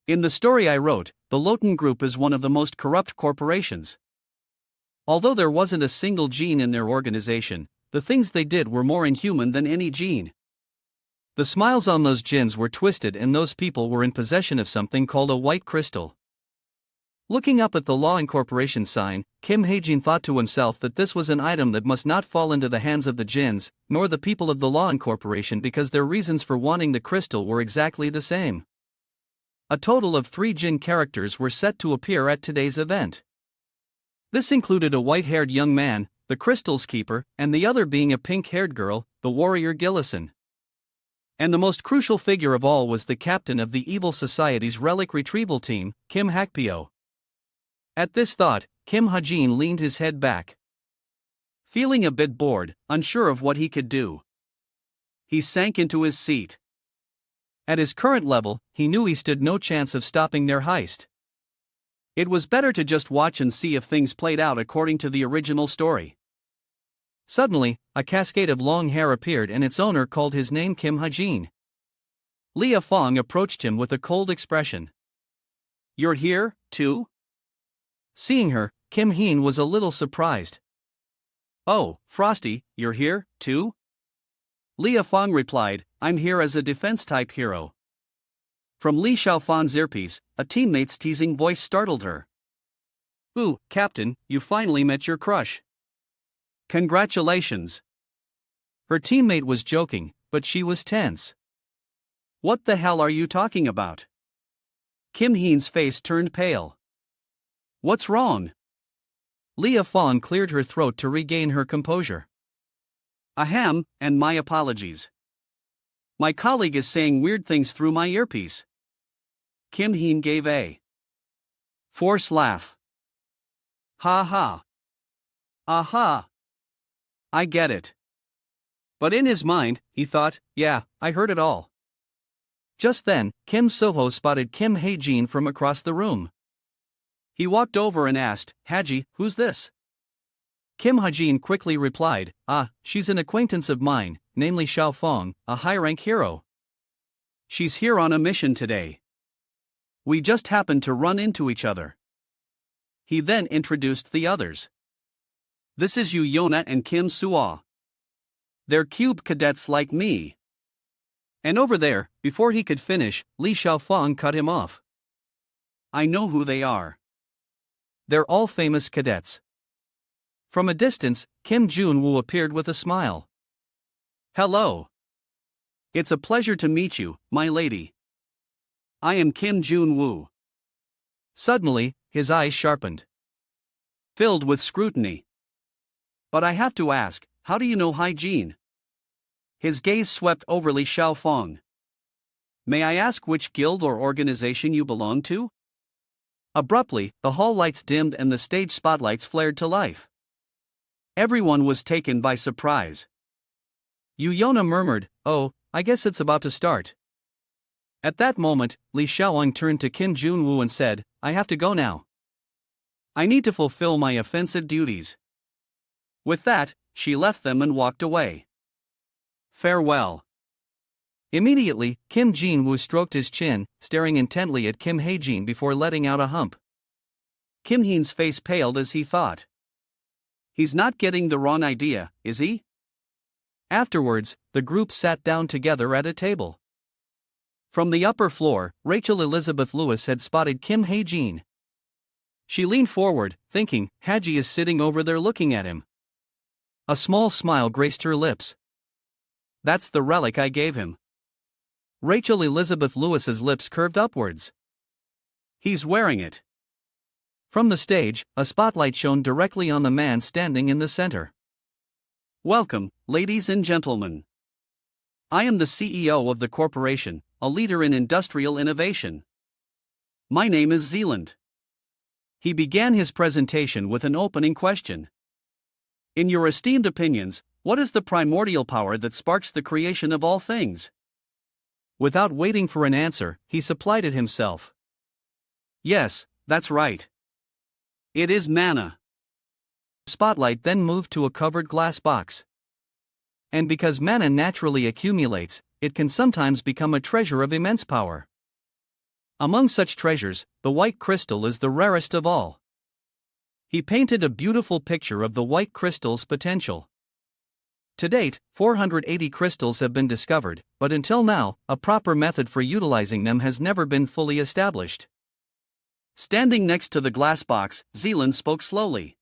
"In the story I wrote, the Lotan Group is one of the most corrupt corporations. Although there wasn't a single gene in their organization, the things they did were more inhuman than any gene. The smiles on those jinns were twisted and those people were in possession of something called a white crystal." Looking up at the Law Incorporation sign, Kim Hae-jin thought to himself that this was an item that must not fall into the hands of the jinns, nor the people of the Law Incorporation, because their reasons for wanting the crystal were exactly the same. A total of 3 jinn characters were set to appear at today's event. This included a white-haired young man, the crystal's keeper, and the other being a pink-haired girl, the warrior Gillison. And the most crucial figure of all was the captain of the Evil Society's relic retrieval team, Kim Hakpyo. At this thought, Kim Hajin leaned his head back. Feeling a bit bored, unsure of what he could do, he sank into his seat. At his current level, he knew he stood no chance of stopping their heist. It was better to just watch and see if things played out according to the original story. Suddenly, a cascade of long hair appeared and its owner called his name Kim Hajin. Leah Fong approached him with a cold expression. "You're here, too?" Seeing her, Kim Heen was a little surprised. "Oh, Frosty, you're here, too?" Leah Fong replied, "I'm here as a defense-type hero." From Li Xiaofan's earpiece, a teammate's teasing voice startled her. "Ooh, Captain, you finally met your crush. Congratulations." Her teammate was joking, but she was tense. "What the hell are you talking about?" Kim Heen's face turned pale. "What's wrong?" Leah Fong cleared her throat to regain her composure. "Ahem, and my apologies. My colleague is saying weird things through my earpiece." Kim Heen gave a forced laugh. "Ha ha. Aha. I get it." But in his mind, he thought, "Yeah, I heard it all." Just then, Kim Soho spotted Kim Hae-jin from across the room. He walked over and asked, "Haji, who's this?" Kim Hae-jin quickly replied, "She's an acquaintance of mine, namely Xiao Fong, a high-rank hero. She's here on a mission today. We just happened to run into each other." He then introduced the others. "This is Yu Yona and Kim Suo. They're cube cadets like me." And over there, before he could finish, Li Xiaofang cut him off. "I know who they are. They're all famous cadets." From a distance, Kim Jun-woo appeared with a smile. "Hello. It's a pleasure to meet you, my lady. I am Kim Jun-woo." Suddenly, his eyes sharpened, filled with scrutiny. "But I have to ask, how do you know hygiene?" His gaze swept over Li Xiaofang. "May I ask which guild or organization you belong to?" Abruptly, the hall lights dimmed and the stage spotlights flared to life. Everyone was taken by surprise. Yu Yona murmured, "Oh, I guess it's about to start." At that moment, Li Xiaoang turned to Kim Jun-woo and said, "I have to go now. I need to fulfill my offensive duties." With that, she left them and walked away. "Farewell." Immediately, Kim Jin-woo stroked his chin, staring intently at Kim Hae-jin before letting out a hump. Kim Heen's face paled as he thought. He's not getting the wrong idea, is he? Afterwards, the group sat down together at a table. From the upper floor, Rachel Elizabeth Lewis had spotted Kim Hae-jin. She leaned forward, thinking, Haji is sitting over there looking at him. A small smile graced her lips. "That's the relic I gave him." Rachel Elizabeth Lewis's lips curved upwards. "He's wearing it." From the stage, a spotlight shone directly on the man standing in the center. "Welcome, ladies and gentlemen. I am the CEO of the corporation, a leader in industrial innovation. My name is Zealand." He began his presentation with an opening question. "In your esteemed opinions, what is the primordial power that sparks the creation of all things?" Without waiting for an answer, he supplied it himself. "Yes, that's right. It is mana." The spotlight then moved to a covered glass box. And because mana naturally accumulates, it can sometimes become a treasure of immense power. Among such treasures, the white crystal is the rarest of all. He painted a beautiful picture of the white crystal's potential. To date, 480 crystals have been discovered, but until now, a proper method for utilizing them has never been fully established. Standing next to the glass box, Zealand spoke slowly.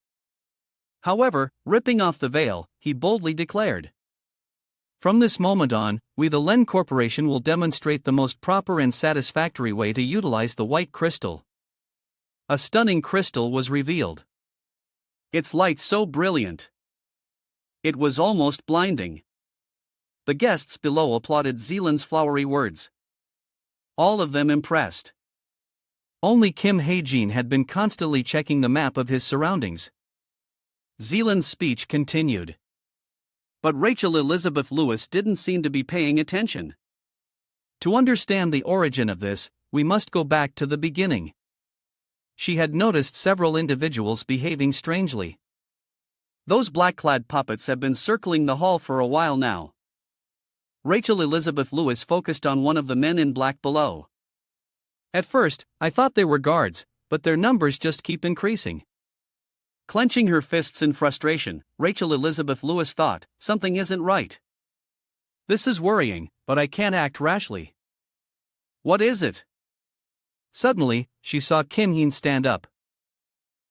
However, ripping off the veil, he boldly declared, "From this moment on, we the Len Corporation will demonstrate the most proper and satisfactory way to utilize the white crystal." A stunning crystal was revealed. Its light so brilliant. It was almost blinding. The guests below applauded Zealand's flowery words. All of them impressed. Only Kim Hae-jin had been constantly checking the map of his surroundings. Zealand's speech continued. But Rachel Elizabeth Lewis didn't seem to be paying attention. To understand the origin of this, we must go back to the beginning. She had noticed several individuals behaving strangely. "Those black-clad puppets have been circling the hall for a while now. Rachel Elizabeth Lewis focused on one of the men in black below. At first, I thought they were guards, but their numbers just keep increasing. Clenching her fists in frustration, Rachel Elizabeth Lewis thought, something isn't right. This is worrying, but I can't act rashly. What is it? Suddenly, she saw Kim Hyun stand up.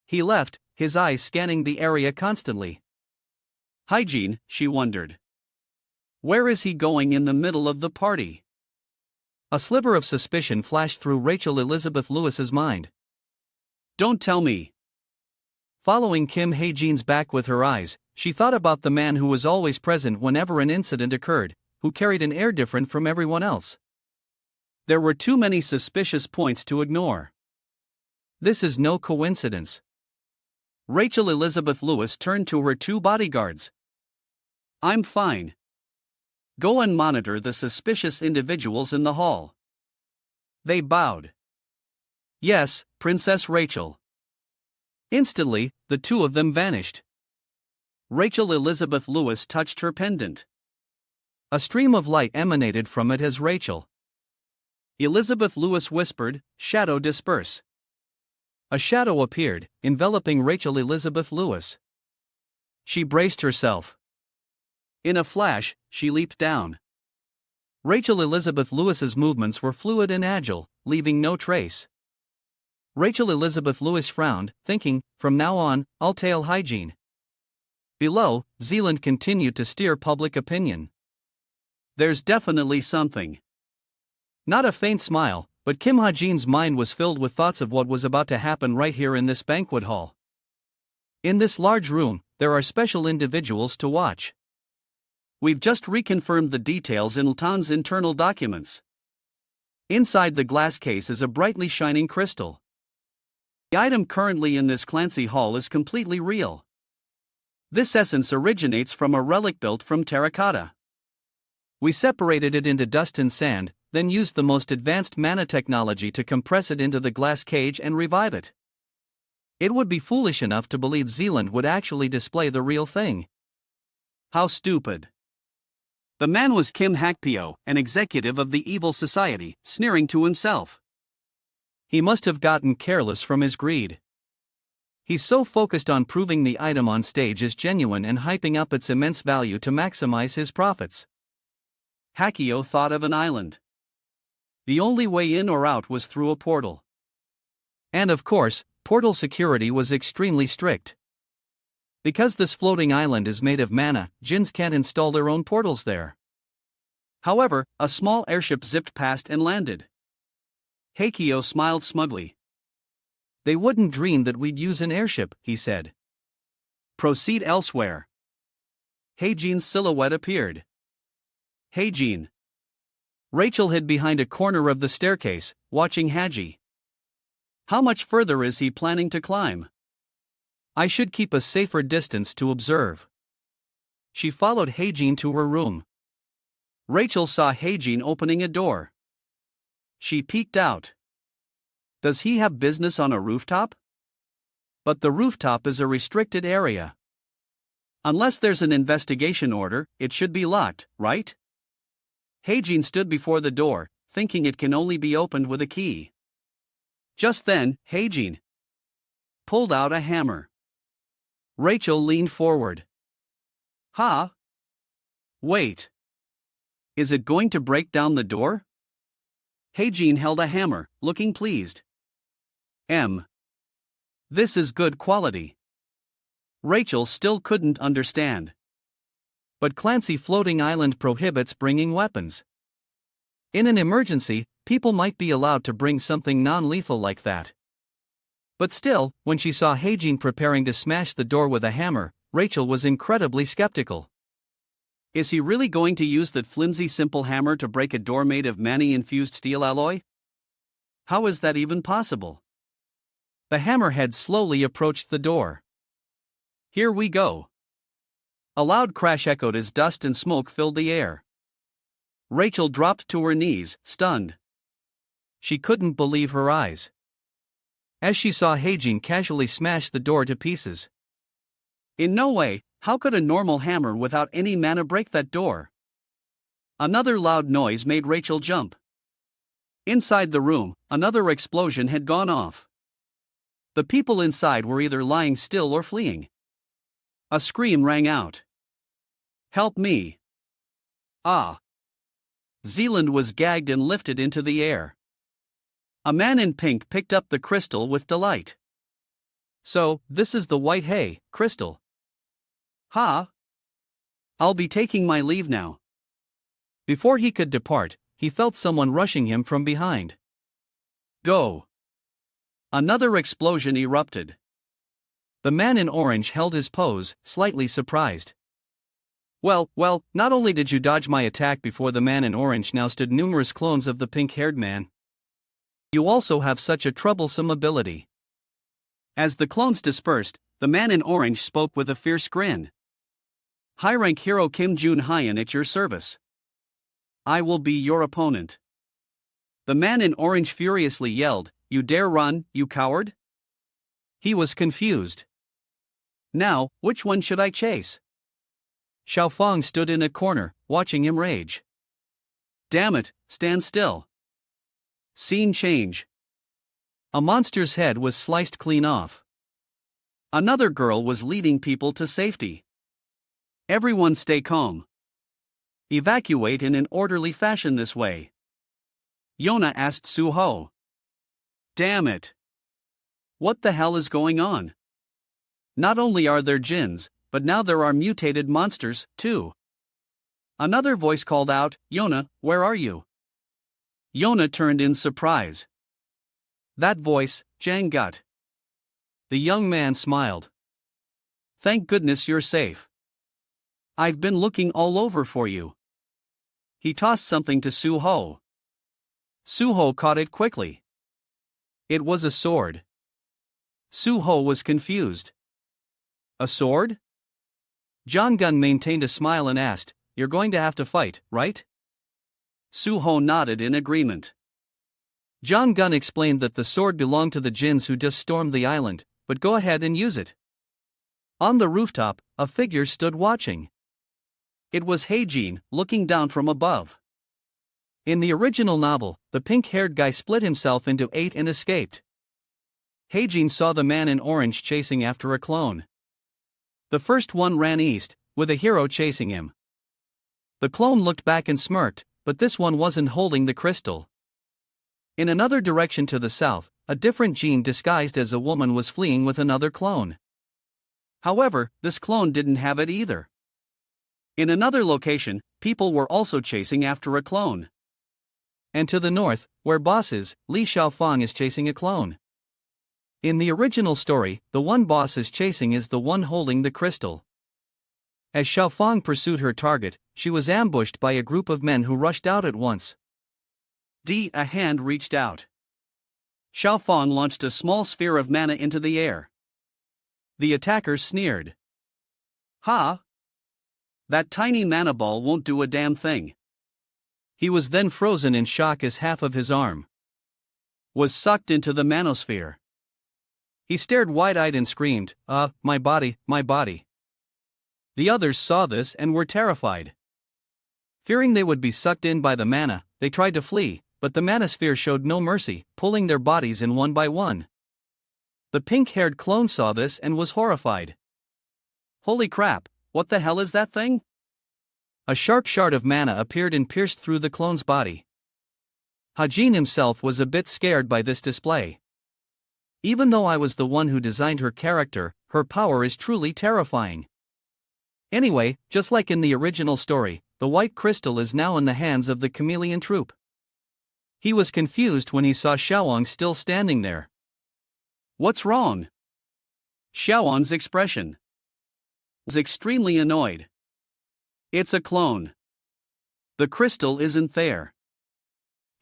He left, his eyes scanning the area constantly. Hygiene, she wondered. Where is he going in the middle of the party? A sliver of suspicion flashed through Rachel Elizabeth Lewis's mind. Don't tell me. Following Kim Hae-jin's back with her eyes, she thought about the man who was always present whenever an incident occurred, who carried an air different from everyone else. There were too many suspicious points to ignore. This is no coincidence. Rachel Elizabeth Lewis turned to her two bodyguards. I'm fine. Go and monitor the suspicious individuals in the hall. They bowed. Yes, Princess Rachel. Instantly, the two of them vanished. Rachel Elizabeth Lewis touched her pendant. A stream of light emanated from it as Rachel Elizabeth Lewis whispered, "Shadow disperse." A shadow appeared, enveloping Rachel Elizabeth Lewis. She braced herself. In a flash, she leaped down. Rachel Elizabeth Lewis's movements were fluid and agile, leaving no trace. Rachel Elizabeth Lewis frowned, thinking, from now on, I'll tail hygiene. Below, Zealand continued to steer public opinion. There's definitely something. Not a faint smile, but Kim Ha-jin's mind was filled with thoughts of what was about to happen right here in this banquet hall. In this large room, there are special individuals to watch. We've just reconfirmed the details in Tham's internal documents. Inside the glass case is a brightly shining crystal. The item currently in this Clancy hall is completely real. This essence originates from a relic built from terracotta. We separated it into dust and sand, then used the most advanced mana technology to compress it into the glass cage and revive it. It would be foolish enough to believe Zealand would actually display the real thing. How stupid. The man was Kim Hakpyo, an executive of the evil society, sneering to himself. He must have gotten careless from his greed. He's so focused on proving the item on stage is genuine and hyping up its immense value to maximize his profits. Hakio thought of an island. The only way in or out was through a portal. And of course, portal security was extremely strict. Because this floating island is made of mana, jinns can't install their own portals there. However, a small airship zipped past and landed. Hakio smiled smugly. They wouldn't dream that we'd use an airship, he said. Proceed elsewhere. Hae-jin's silhouette appeared. Hae-jin. Rachel hid behind a corner of the staircase, watching Haji. How much further is he planning to climb? I should keep a safer distance to observe. She followed Hae-jin to her room. Rachel saw Hae-jin opening a door. She peeked out. Does he have business on a rooftop? But the rooftop is a restricted area. Unless there's an investigation order, it should be locked, right? Hae-jin stood before the door, thinking it can only be opened with a key. Just then, Hae-jin pulled out a hammer. Rachel leaned forward. Huh? Wait. Is it going to break down the door? Hae-jin held a hammer, looking pleased. This is good quality. Rachel still couldn't understand. But Clancy Floating Island prohibits bringing weapons. In an emergency, people might be allowed to bring something non-lethal like that. But still, when she saw Hae-jin preparing to smash the door with a hammer, Rachel was incredibly skeptical. Is he really going to use that flimsy simple hammer to break a door made of mani-infused steel alloy? How is that even possible? The hammerhead slowly approached the door. Here we go. A loud crash echoed as dust and smoke filled the air. Rachel dropped to her knees, stunned. She couldn't believe her eyes. As she saw Hae-jin casually smash the door to pieces. In no way, how could a normal hammer without any mana break that door? Another loud noise made Rachel jump. Inside the room, another explosion had gone off. The people inside were either lying still or fleeing. A scream rang out. "Help me!" Ah! Zealand was gagged and lifted into the air. A man in pink picked up the crystal with delight. "So, this is the white hay crystal. Ha! I'll be taking my leave now." Before he could depart, he felt someone rushing him from behind. "Go!" Another explosion erupted. The man in orange held his pose, slightly surprised. Well, not only did you dodge my attack before the man in orange now stood numerous clones of the pink-haired man, you also have such a troublesome ability. As the clones dispersed, the man in orange spoke with a fierce grin. "High-rank hero Kim Jun-hyun at your service. I will be your opponent." The man in orange furiously yelled, "You dare run, you coward?" He was confused. Now, which one should I chase? Xiaofang stood in a corner, watching him rage. "Damn it, stand still." Scene change. A monster's head was sliced clean off. Another girl was leading people to safety. "Everyone stay calm. Evacuate in an orderly fashion this way." Yona asked Suho. "Damn it. What the hell is going on? Not only are there jinns, but now there are mutated monsters, too." Another voice called out, "Yona, where are you?" Yona turned in surprise. That voice, Jangut. The young man smiled. "Thank goodness you're safe. I've been looking all over for you." He tossed something to Suho. Suho caught it quickly. It was a sword. Suho was confused. "A sword?" Gun maintained a smile and asked, "You're going to have to fight, right?" Suho nodded in agreement. Gun explained that the sword belonged to the jinns who just stormed the island, but go ahead and use it. On the rooftop, a figure stood watching. It was Heijin, looking down from above. In the original novel, the pink-haired guy split himself into 8 and escaped. Heijin saw the man in orange chasing after a clone. The first one ran east, with a hero chasing him. The clone looked back and smirked, but this one wasn't holding the crystal. In another direction to the south, a different Jean disguised as a woman was fleeing with another clone. However, this clone didn't have it either. In another location, people were also chasing after a clone. And to the north, where boss is, Li Xiaofang is chasing a clone. In the original story, the one boss is chasing is the one holding the crystal. As Xiaofang pursued her target, she was ambushed by a group of men who rushed out at once. A hand reached out. Xiaofang launched a small sphere of mana into the air. The attackers sneered. "Ha! That tiny mana ball won't do a damn thing." He was then frozen in shock as half of his arm was sucked into the manosphere. He stared wide-eyed and screamed, my body, my body." The others saw this and were terrified. Fearing they would be sucked in by the mana, they tried to flee, but the manosphere showed no mercy, pulling their bodies in one by one. The pink-haired clone saw this and was horrified. "Holy crap, what the hell is that thing?" A sharp shard of mana appeared and pierced through the clone's body. Hajin himself was a bit scared by this display. "Even though I was the one who designed her character, her power is truly terrifying." Anyway, just like in the original story, the white crystal is now in the hands of the chameleon troupe. He was confused when he saw Xiaowang still standing there. "What's wrong?" Xiaowang's expression was extremely annoyed. "It's a clone. The crystal isn't there."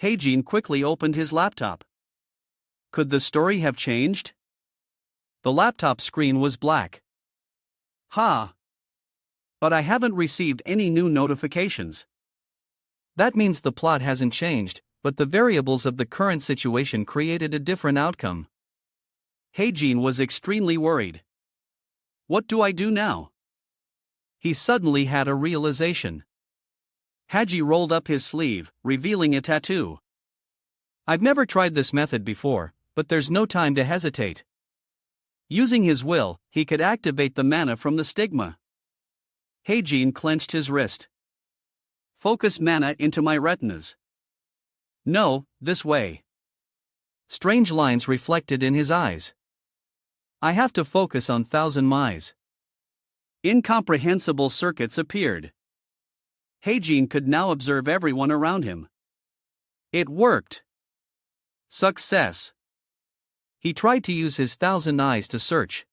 Heijin quickly opened his laptop. Could the story have changed? The laptop screen was black. "Ha! But I haven't received any new notifications." That means the plot hasn't changed, but the variables of the current situation created a different outcome. Heijin was extremely worried. What do I do now? He suddenly had a realization. Haji rolled up his sleeve, revealing a tattoo. I've never tried this method before, but there's no time to hesitate. Using his will, he could activate the mana from the stigma. Heijin clenched his wrist. Focus mana into my retinas. No, this way. Strange lines reflected in his eyes. I have to focus on thousand miles. Incomprehensible circuits appeared. Heijin could now observe everyone around him. It worked. Success. He tried to use his thousand eyes to search.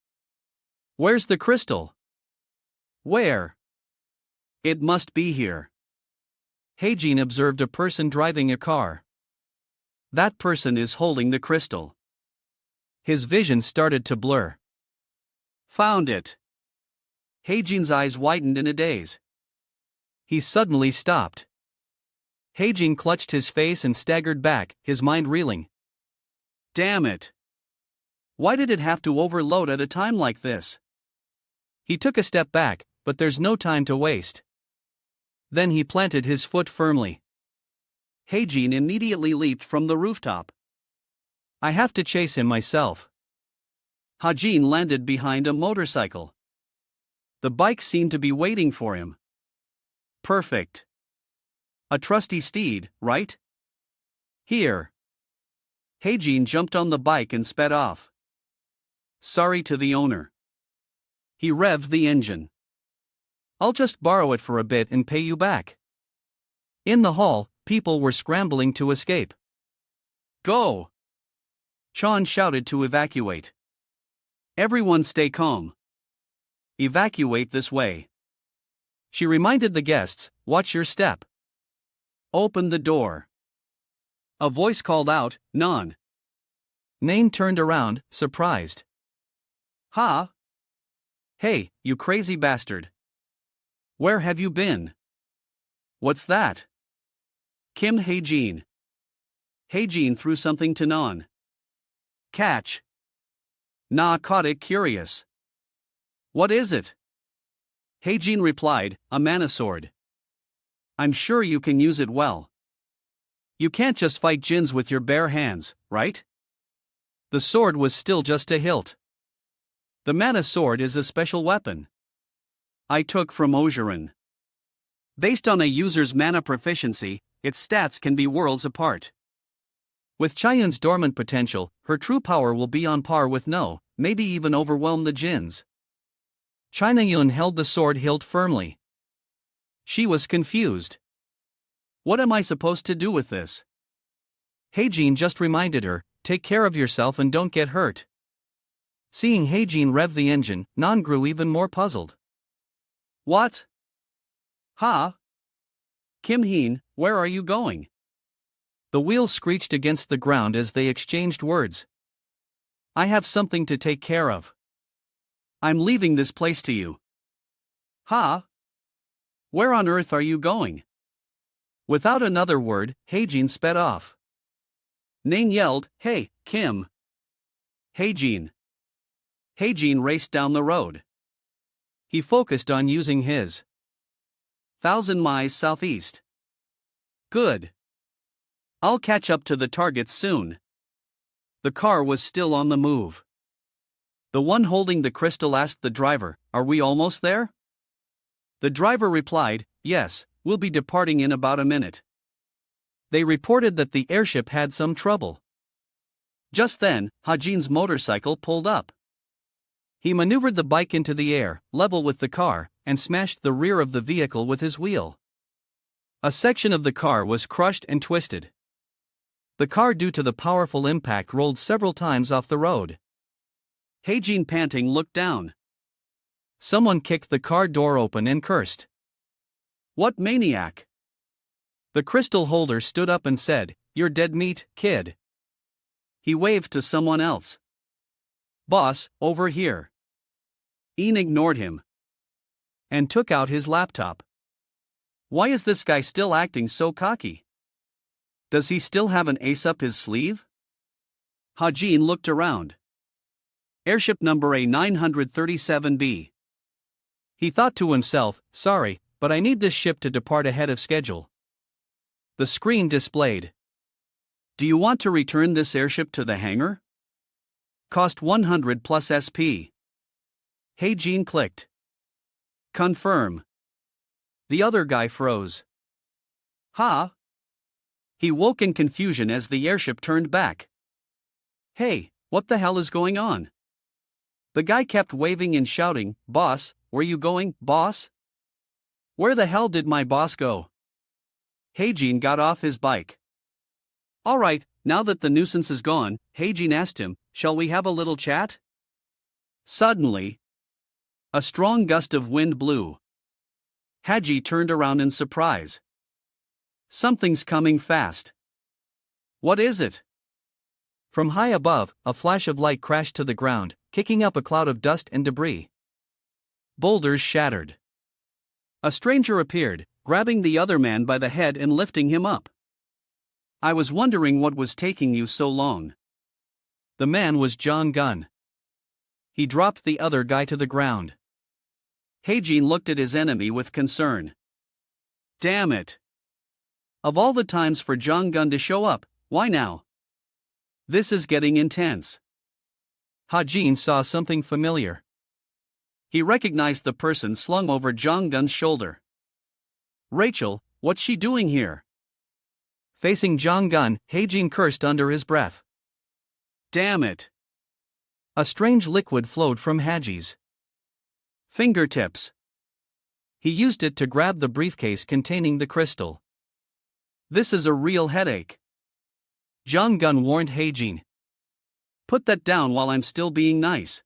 Where's the crystal? Where? It must be here. Heijin observed a person driving a car. That person is holding the crystal. His vision started to blur. Found it. Heijin's eyes widened in a daze. He suddenly stopped. Heijin clutched his face and staggered back, his mind reeling. Damn it. Why did it have to overload at a time like this? He took a step back, but there's no time to waste. Then he planted his foot firmly. Heijin immediately leaped from the rooftop. I have to chase him myself. Hajin landed behind a motorcycle. The bike seemed to be waiting for him. Perfect. A trusty steed, right? Here. Heijin jumped on the bike and sped off. Sorry to the owner. He revved the engine. I'll just borrow it for a bit and pay you back. In the hall, people were scrambling to escape. Go! Chan shouted to evacuate. Everyone stay calm. Evacuate this way. She reminded the guests, watch your step. Open the door. A voice called out, Nan. Nain turned around, surprised. Ha! Hey, you crazy bastard. Where have you been? What's that? Kim Heijin. Heijin threw something to Nan. Catch. Na caught it curious. What is it? Heijin replied, a mana sword. I'm sure you can use it well. You can't just fight djinns with your bare hands, right? The sword was still just a hilt. The mana sword is a special weapon. I took from Ojuran. Based on a user's mana proficiency, its stats can be worlds apart. With Chayun's dormant potential, her true power will be on par with No, maybe even overwhelm the djinns. China Yun held the sword hilt firmly. She was confused. What am I supposed to do with this? Heijin just reminded her, take care of yourself and don't get hurt. Seeing Heijin rev the engine, Nan grew even more puzzled. What? Ha? Kim Heen, where are you going? The wheels screeched against the ground as they exchanged words. I have something to take care of. I'm leaving this place to you. Ha? Where on earth are you going? Without another word, Heijin sped off. Nain yelled, Hey, Kim. Heijin. Heijin raced down the road. He focused on using his 1,000 miles southeast. Good. I'll catch up to the targets soon. The car was still on the move. The one holding the crystal asked the driver, Are we almost there? The driver replied, Yes, we'll be departing in about a minute. They reported that the airship had some trouble. Just then, Hajin's motorcycle pulled up. He maneuvered the bike into the air, level with the car, and smashed the rear of the vehicle with his wheel. A section of the car was crushed and twisted. The car, due to the powerful impact, rolled several times off the road. Heijin, panting, looked down. Someone kicked the car door open and cursed. What maniac! The crystal holder stood up and said, You're dead meat, kid. He waved to someone else. Boss, over here. Ian ignored him and took out his laptop. Why is this guy still acting so cocky? Does he still have an ace up his sleeve? Hajin looked around. Airship number A937B. He thought to himself, sorry, but I need this ship to depart ahead of schedule. The screen displayed. Do you want to return this airship to the hangar? Cost 100 plus SP. Heijin clicked. Confirm. The other guy froze. Huh? He woke in confusion as the airship turned back. Hey, what the hell is going on? The guy kept waving and shouting, Boss, where you going, boss? Where the hell did my boss go? Heijin got off his bike. Alright, now that the nuisance is gone, Heijin asked him, shall we have a little chat? Suddenly, a strong gust of wind blew. Haji turned around in surprise. Something's coming fast. What is it? From high above, a flash of light crashed to the ground, kicking up a cloud of dust and debris. Boulders shattered. A stranger appeared, grabbing the other man by the head and lifting him up. I was wondering what was taking you so long. The man was John Gunn. He dropped the other guy to the ground. Heijin looked at his enemy with concern. Damn it. Of all the times for John Gunn to show up, why now? This is getting intense. Hajin saw something familiar. He recognized the person slung over John Gunn's shoulder. Rachel, what's she doing here? Facing John Gunn, Heijin cursed under his breath. Damn it. A strange liquid flowed from Haji's fingertips. He used it to grab the briefcase containing the crystal. This is a real headache. John Gunn warned Heijin. Put that down while I'm still being nice.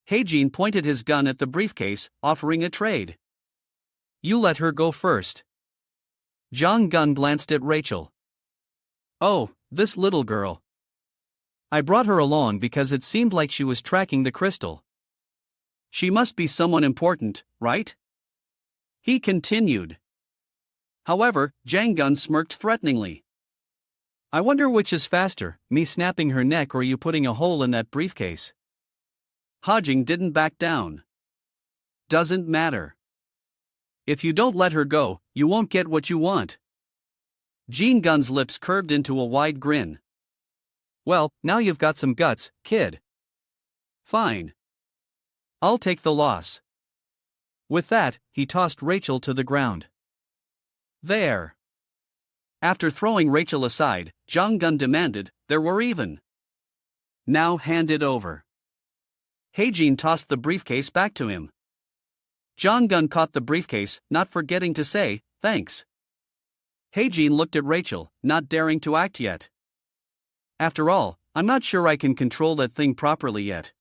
Heijin pointed his gun at the briefcase, offering a trade. You let her go first. John Gunn glanced at Rachel. Oh, this little girl. I brought her along because it seemed like she was tracking the crystal. She must be someone important, right? He continued. However, Jang Gun smirked threateningly. I wonder which is faster, me snapping her neck or you putting a hole in that briefcase. Hajing didn't back down. Doesn't matter. If you don't let her go, you won't get what you want. Jean Gun's lips curved into a wide grin. Well, now you've got some guts, kid. Fine. I'll take the loss. With that, he tossed Rachel to the ground. There. After throwing Rachel aside, Jang Gun demanded, there were even. Now hand it over. Heijin tossed the briefcase back to him. Jang Gun caught the briefcase, not forgetting to say, thanks. Heijin looked at Rachel, not daring to act yet. After all, I'm not sure I can control that thing properly yet.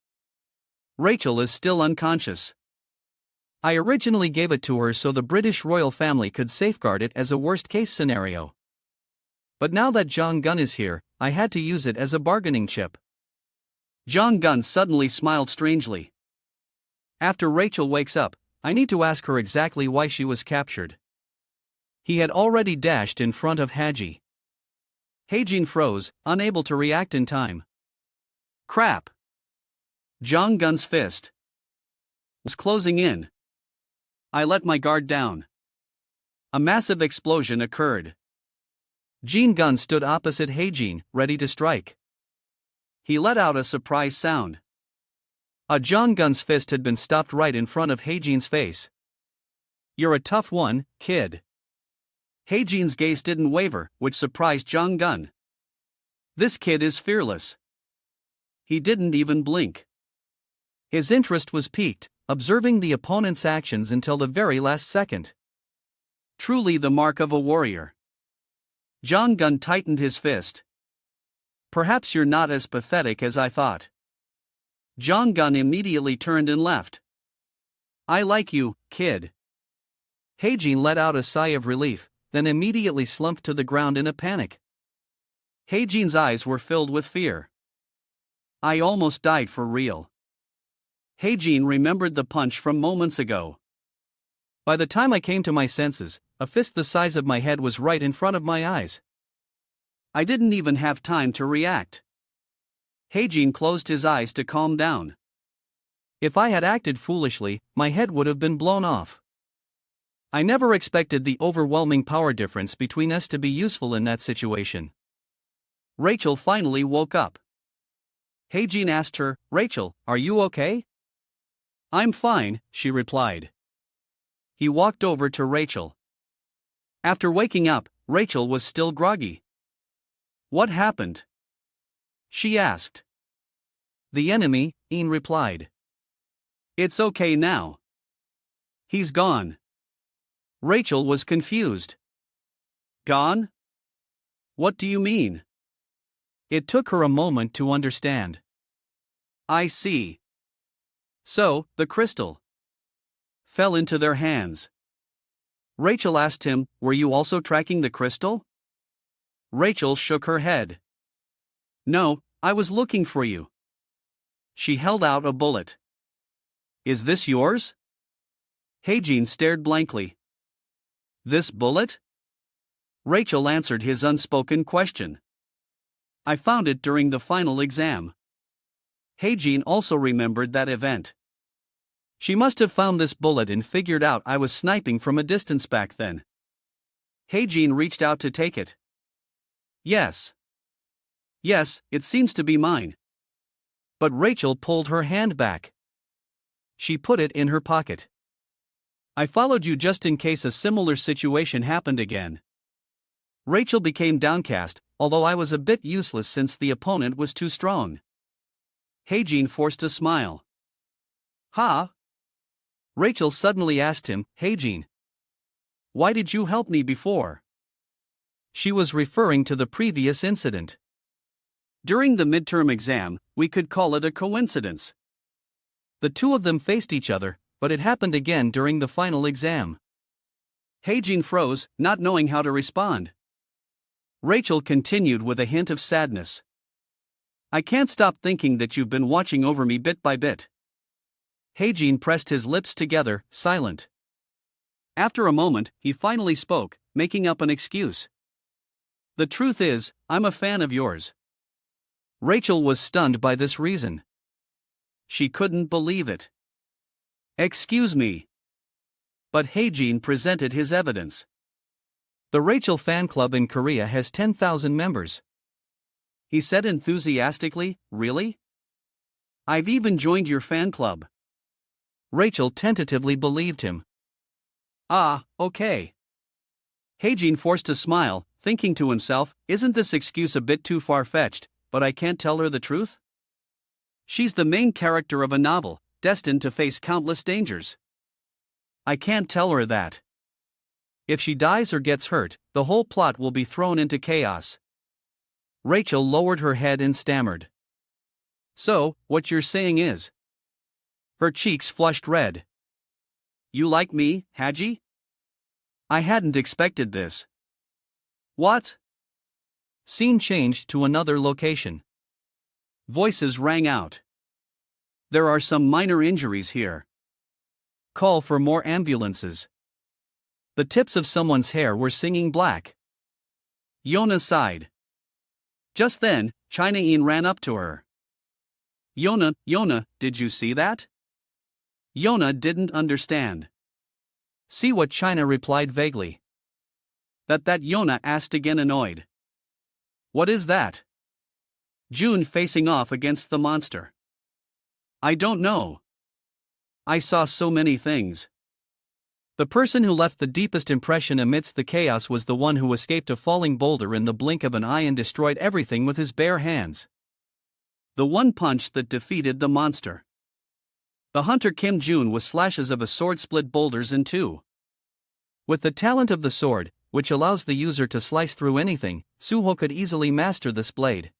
Rachel is still unconscious. I originally gave it to her so the British royal family could safeguard it as a worst-case scenario. But now that Jang Gun is here, I had to use it as a bargaining chip. Jang Gun suddenly smiled strangely. After Rachel wakes up, I need to ask her exactly why she was captured. He had already dashed in front of Haji. Heijin froze, unable to react in time. Crap! Jang Gun's fist was closing in. I let my guard down. A massive explosion occurred. Jean Gun stood opposite Heijin, ready to strike. He let out a surprise sound. A Jang Gun's fist had been stopped right in front of Heijin's face. You're a tough one, kid. Heijin's gaze didn't waver, which surprised Jang Gun. This kid is fearless. He didn't even blink. His interest was piqued, observing the opponent's actions until the very last second. Truly the mark of a warrior. Jang Gun tightened his fist. Perhaps you're not as pathetic as I thought. Jang Gun immediately turned and left. I like you, kid. Heijin let out a sigh of relief, then immediately slumped to the ground in a panic. Heijin's eyes were filled with fear. I almost died for real. Heijin remembered the punch from moments ago. By the time I came to my senses, a fist the size of my head was right in front of my eyes. I didn't even have time to react. Heijin closed his eyes to calm down. If I had acted foolishly, my head would have been blown off. I never expected the overwhelming power difference between us to be useful in that situation. Rachel finally woke up. Heijin asked her, "Rachel, are you okay?" "I'm fine," she replied. He walked over to Rachel. After waking up, Rachel was still groggy. "What happened?" she asked. "The enemy," Ian replied. "It's okay now. He's gone." Rachel was confused. "Gone? What do you mean?" It took her a moment to understand. "I see. So, the crystal fell into their hands." Rachel asked him, "Were you also tracking the crystal?" Rachel shook her head. "No, I was looking for you." She held out a bullet. "Is this yours?" Heijin stared blankly. "This bullet?" Rachel answered his unspoken question. "I found it during the final exam." Heijin also remembered that event. "She must have found this bullet and figured out I was sniping from a distance back then." Heijin reached out to take it. Yes. Yes, it seems to be mine." But Rachel pulled her hand back. She put it in her pocket. "I followed you just in case a similar situation happened again." Rachel became downcast, although I was a bit useless since the opponent was too strong. Heijin forced a smile. "Huh?" Rachel suddenly asked him, "Heijin, why did you help me before?" She was referring to the previous incident. During the midterm exam, we could call it a coincidence. The two of them faced each other, but it happened again during the final exam. Heijin froze, not knowing how to respond. Rachel continued with a hint of sadness. "I can't stop thinking that you've been watching over me bit by bit." Heijin pressed his lips together, silent. After a moment, he finally spoke, making up an excuse. "The truth is, I'm a fan of yours." Rachel was stunned by this reason. She couldn't believe it. "Excuse me." But Heijin presented his evidence. "The Rachel fan club in Korea has 10,000 members." He said enthusiastically, "Really? I've even joined your fan club." Rachel tentatively believed him. "Ah, okay." Heijin forced a smile, thinking to himself, "Isn't this excuse a bit too far-fetched, but I can't tell her the truth? She's the main character of a novel, destined to face countless dangers. I can't tell her that. If she dies or gets hurt, the whole plot will be thrown into chaos." Rachel lowered her head and stammered. "So, what you're saying is..." Her cheeks flushed red. "You like me, Haji?" "I hadn't expected this." "What?" Scene changed to another location. Voices rang out. "There are some minor injuries here. Call for more ambulances." The tips of someone's hair were singing black. Yona sighed. Just then, China Ian ran up to her. Yona, did you see that?" Yona didn't understand. "See what?" China replied vaguely. That Yona asked again, annoyed. "What is that?" June facing off against the monster. "I don't know. I saw so many things." The person who left the deepest impression amidst the chaos was the one who escaped a falling boulder in the blink of an eye and destroyed everything with his bare hands. The one punch that defeated the monster. The hunter Kim Jun with slashes of a sword split boulders in two. With the talent of the sword, which allows the user to slice through anything, Suho could easily master this blade.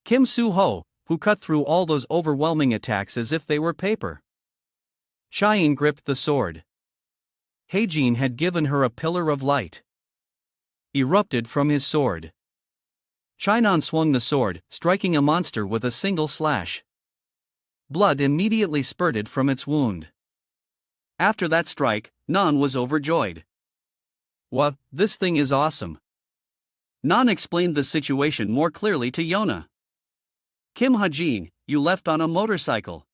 Kim Suho, who cut through all those overwhelming attacks as if they were paper. Cheyenne gripped the sword. Heijin had given her a pillar of light. Erupted from his sword. Chinon swung the sword, striking a monster with a single slash. Blood immediately spurted from its wound. After that strike, Nan was overjoyed. "What, this thing is awesome." Nan explained the situation more clearly to Yona. "Kim Hajin, you left on a motorcycle."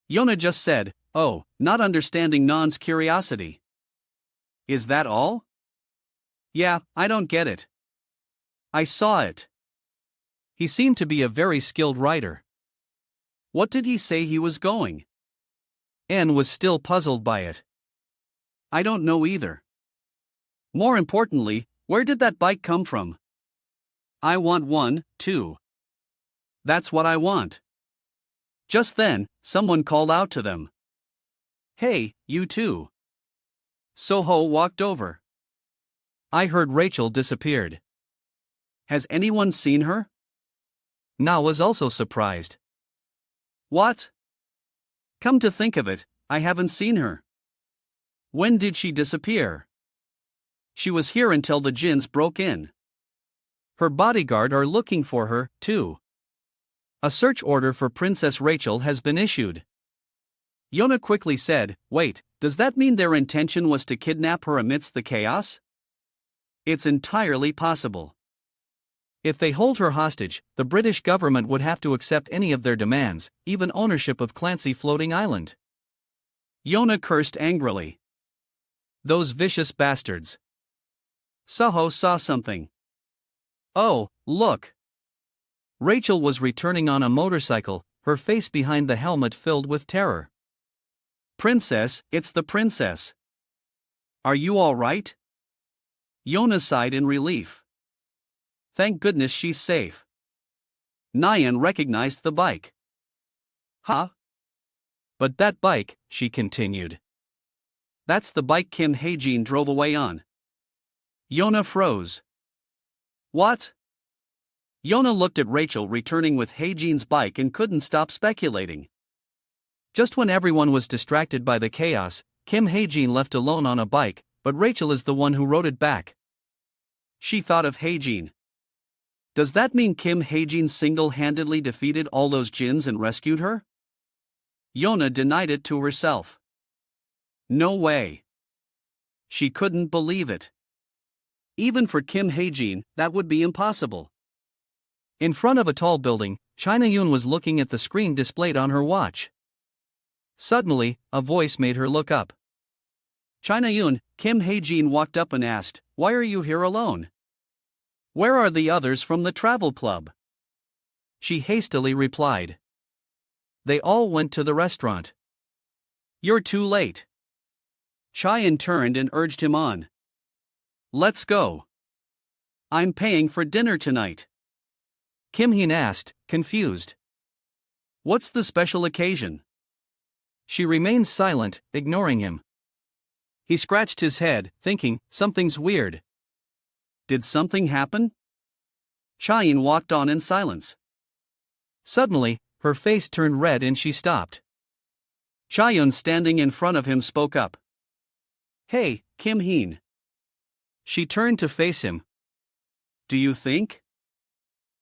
Yona just said, "Oh," not understanding Nan's curiosity. Is that all? Yeah, I don't get it. I saw it. He seemed to be a very skilled writer. What did he say he was going? Anne was still puzzled by it. I don't know either. More importantly, where did that bike come from? I want one, too. That's what I want. Just then, someone called out to them. Hey, you two. Soho walked over. I heard Rachel disappeared. Has anyone seen her? Na was also surprised. What? Come to think of it, I haven't seen her. When did she disappear? She was here until the jinns broke in. Her bodyguard are looking for her, too. A search order for Princess Rachel has been issued. Yona quickly said, Wait, does that mean their intention was to kidnap her amidst the chaos? It's entirely possible. If they hold her hostage, the British government would have to accept any of their demands, even ownership of Clancy Floating Island. Yona cursed angrily. Those vicious bastards. Soho saw something. Oh, look! Rachel was returning on a motorcycle, her face behind the helmet filled with terror. Princess, it's the princess. Are you all right? Yona sighed in relief. Thank goodness she's safe. Nyan recognized the bike. Huh? But that bike, she continued. That's the bike Kim Hae-jin drove away on. Yona froze. What? Yona looked at Rachel returning with Hae-jin's bike and couldn't stop speculating. Just when everyone was distracted by the chaos, Kim Hae-jin left alone on a bike, but Rachel is the one who rode it back. She thought of Hae-jin. Does that mean Kim Hae-jin single-handedly defeated all those jinns and rescued her? Yona denied it to herself. No way. She couldn't believe it. Even for Kim Hae-jin, that would be impossible. In front of a tall building, China Yun was looking at the screen displayed on her watch. Suddenly, a voice made her look up. China Yun, Kim Hae-jin walked up and asked, Why are you here alone? Where are the others from the travel club? She hastily replied. They all went to the restaurant. You're too late. Chayan turned and urged him on. Let's go. I'm paying for dinner tonight. Kim Heen asked, confused. What's the special occasion? She remained silent, ignoring him. He scratched his head, thinking, something's weird. Did something happen? Chayan walked on in silence. Suddenly, her face turned red and she stopped. Chayan standing in front of him spoke up. Hey, Kim Heen. She turned to face him. Do you think?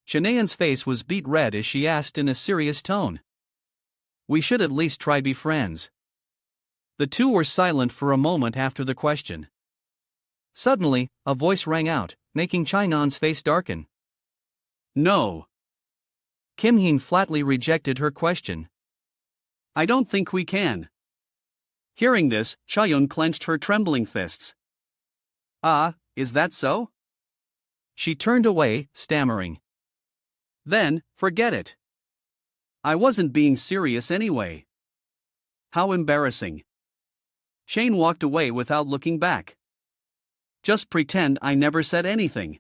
Chanayan's face was beet red as she asked in a serious tone. We should at least try be friends. The two were silent for a moment after the question. Suddenly, a voice rang out, making Chayan's face darken. No. Kim Heen flatly rejected her question. I don't think we can. Hearing this, Chayan clenched her trembling fists. Ah, is that so? She turned away, stammering. Then, forget it. I wasn't being serious anyway. How embarrassing. Shane walked away without looking back. Just pretend I never said anything.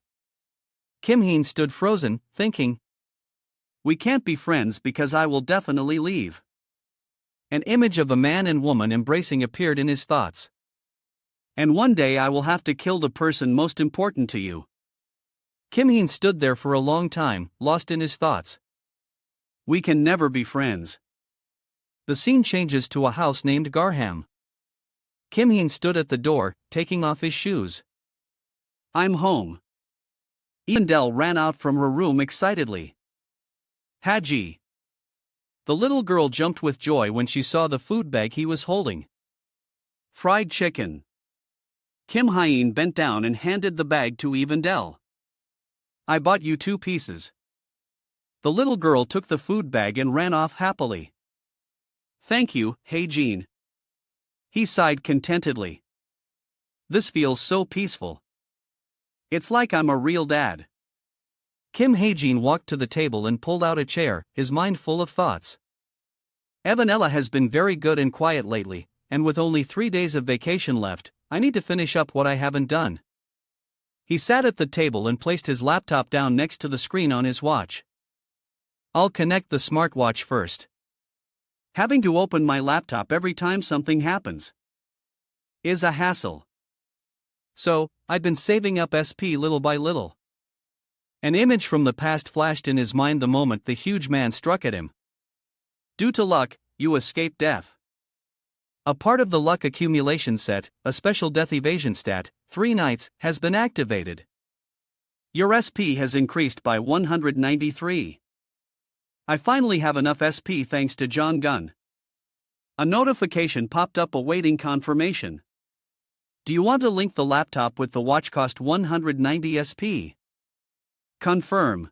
Kim Heen stood frozen, thinking. We can't be friends because I will definitely leave. An image of a man and woman embracing appeared in his thoughts. And one day I will have to kill the person most important to you. Kim Heen stood there for a long time, lost in his thoughts. We can never be friends. The scene changes to a house named Garham. Kim Heen stood at the door, taking off his shoes. I'm home. Eandel ran out from her room excitedly. Haji. The little girl jumped with joy when she saw the food bag he was holding. Fried chicken. Kim Hyen bent down and handed the bag to Eandel. I bought you 2 pieces. The little girl took the food bag and ran off happily. Thank you, Hae-jin. He sighed contentedly. This feels so peaceful. It's like I'm a real dad. Kim Hae-jin walked to the table and pulled out a chair, his mind full of thoughts. Evanella has been very good and quiet lately, and with only 3 days of vacation left, I need to finish up what I haven't done. He sat at the table and placed his laptop down next to the screen on his watch. I'll connect the smartwatch first. Having to open my laptop every time something happens is a hassle. So, I'd been saving up SP little by little. An image from the past flashed in his mind the moment the huge man struck at him. Due to luck, you escaped death. A part of the luck accumulation set, a special death evasion stat, 3 nights, has been activated. Your SP has increased by 193. I finally have enough SP thanks to John Gunn. A notification popped up awaiting confirmation. Do you want to link the laptop with the watch cost 190 SP? Confirm.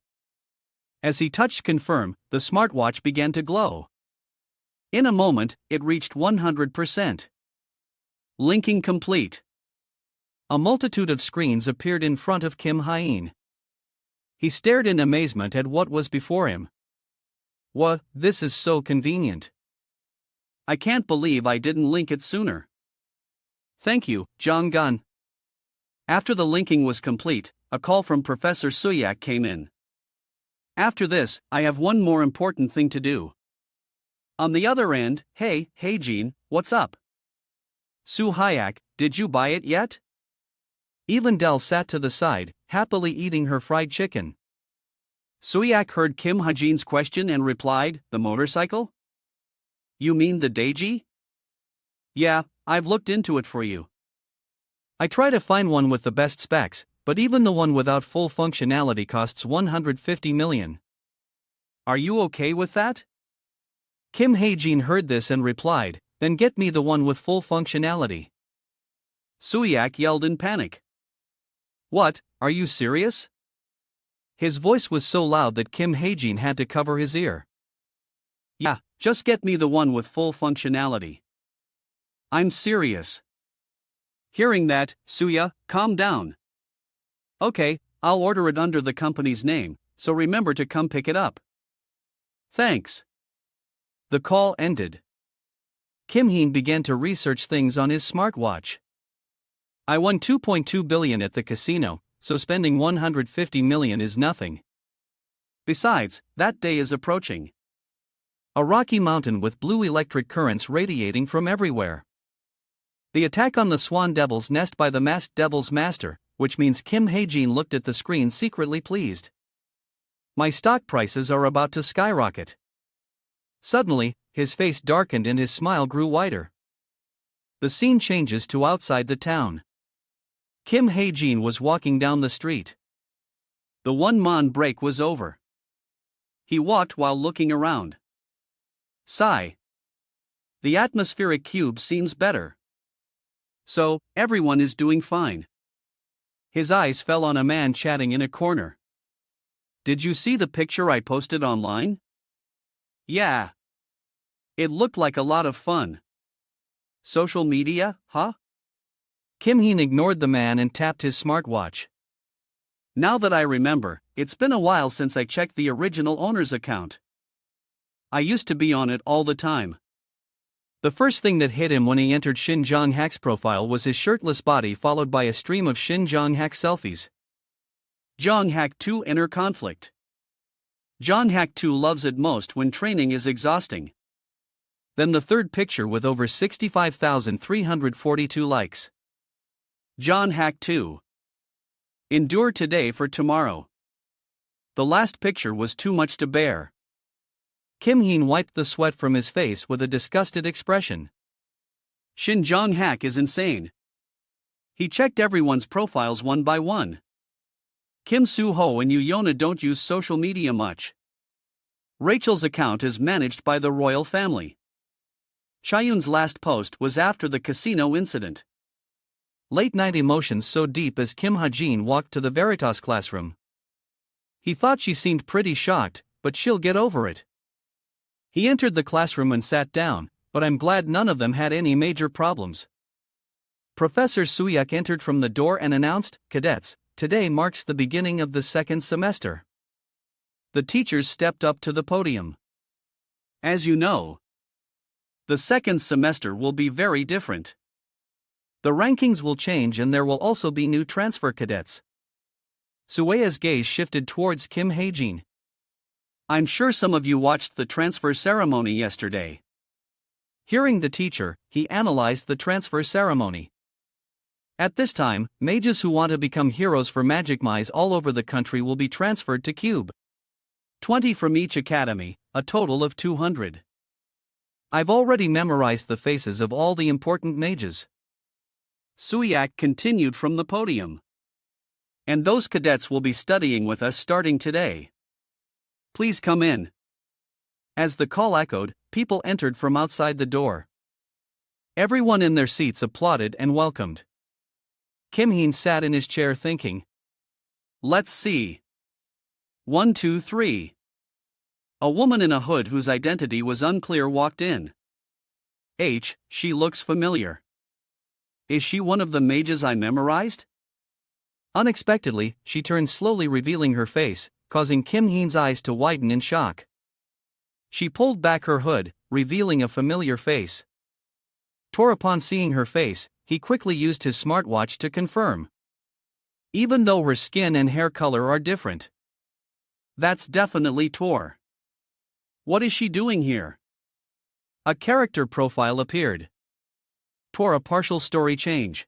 As he touched confirm, the smartwatch began to glow. In a moment, it reached 100%. Linking complete. A multitude of screens appeared in front of Kim Hae-in. He stared in amazement at what was before him. What, this is so convenient. I can't believe I didn't link it sooner. Thank you, Jong Gun. After the linking was complete, a call from Professor Suyak came in. After this, I have one more important thing to do. On the other end, hey, Hae-jin, what's up? Soo Hyak, did you buy it yet? Evandel sat to the side, happily eating her fried chicken. Suyak heard Kim Hae-jin's question and replied, the motorcycle? You mean the Daiji? Yeah, I've looked into it for you. I try to find one with the best specs, but even the one without full functionality costs 150 million. Are you okay with that? Kim Hae-jin heard this and replied, then get me the one with full functionality. Suyak yelled in panic. What, are you serious? His voice was so loud that Kim Hae-jin had to cover his ear. Yeah, just get me the one with full functionality. I'm serious. Hearing that, Suya, calm down. Okay, I'll order it under the company's name, so remember to come pick it up. Thanks. The call ended. Kim Hae-in began to research things on his smartwatch. I won 2.2 billion at the casino, so spending 150 million is nothing. Besides, that day is approaching. A rocky mountain with blue electric currents radiating from everywhere. The attack on the Swan Devil's Nest by the Masked Devil's Master, which means Kim Hae-jin looked at the screen secretly pleased. My stock prices are about to skyrocket. Suddenly, his face darkened and his smile grew wider. The scene changes to outside the town. Kim Hae-jin was walking down the street. The 1-mon break was over. He walked while looking around. Sigh. The atmospheric cube seems better. So, everyone is doing fine. His eyes fell on a man chatting in a corner. Did you see the picture I posted online? Yeah. It looked like a lot of fun. Social media, huh? Kim Hae-in ignored the man and tapped his smartwatch. Now that I remember, it's been a while since I checked the original owner's account. I used to be on it all the time. The first thing that hit him when he entered Shin Jong-hak's profile was his shirtless body, followed by a stream of Shin Jong-hak selfies. Jong-hak 2 inner conflict. Jong-hak 2 loves it most when training is exhausting. Then the third picture with over 65,342 likes. Jong-hak 2. Endure today for tomorrow. The last picture was too much to bear. Kim Hae-in wiped the sweat from his face with a disgusted expression. Shin Jong-hak is insane. He checked everyone's profiles one by one. Kim Soo-ho and Yoo-yona don't use social media much. Rachel's account is managed by the royal family. Chaeyoon's last post was after the casino incident. Late-night emotions so deep as Kim Ha-jin walked to the Veritas classroom. He thought she seemed pretty shocked, but she'll get over it. He entered the classroom and sat down, but I'm glad none of them had any major problems. Professor Suyak entered from the door and announced, "Cadets, today marks the beginning of the second semester." The teachers stepped up to the podium. As you know, the second semester will be very different. The rankings will change and there will also be new transfer cadets. Sueya's gaze shifted towards Kim Hae-jin. I'm sure some of you watched the transfer ceremony yesterday. Hearing the teacher, he analyzed the transfer ceremony. At this time, mages who want to become heroes for magic mice all over the country will be transferred to Cube. 20 from each academy, a total of 200. I've already memorized the faces of all the important mages. Suyak continued from the podium. And those cadets will be studying with us starting today. Please come in. As the call echoed, people entered from outside the door. Everyone in their seats applauded and welcomed. Kim Heen sat in his chair thinking. Let's see. 1, 2, 3. A woman in a hood whose identity was unclear walked in. She looks familiar. Is she one of the mages I memorized? Unexpectedly, she turned slowly, revealing her face, causing Kim Heen's eyes to widen in shock. She pulled back her hood, revealing a familiar face. Upon seeing her face, he quickly used his smartwatch to confirm. Even though her skin and hair color are different. That's definitely Tor. What is she doing here? A character profile appeared. Tor, a partial story change.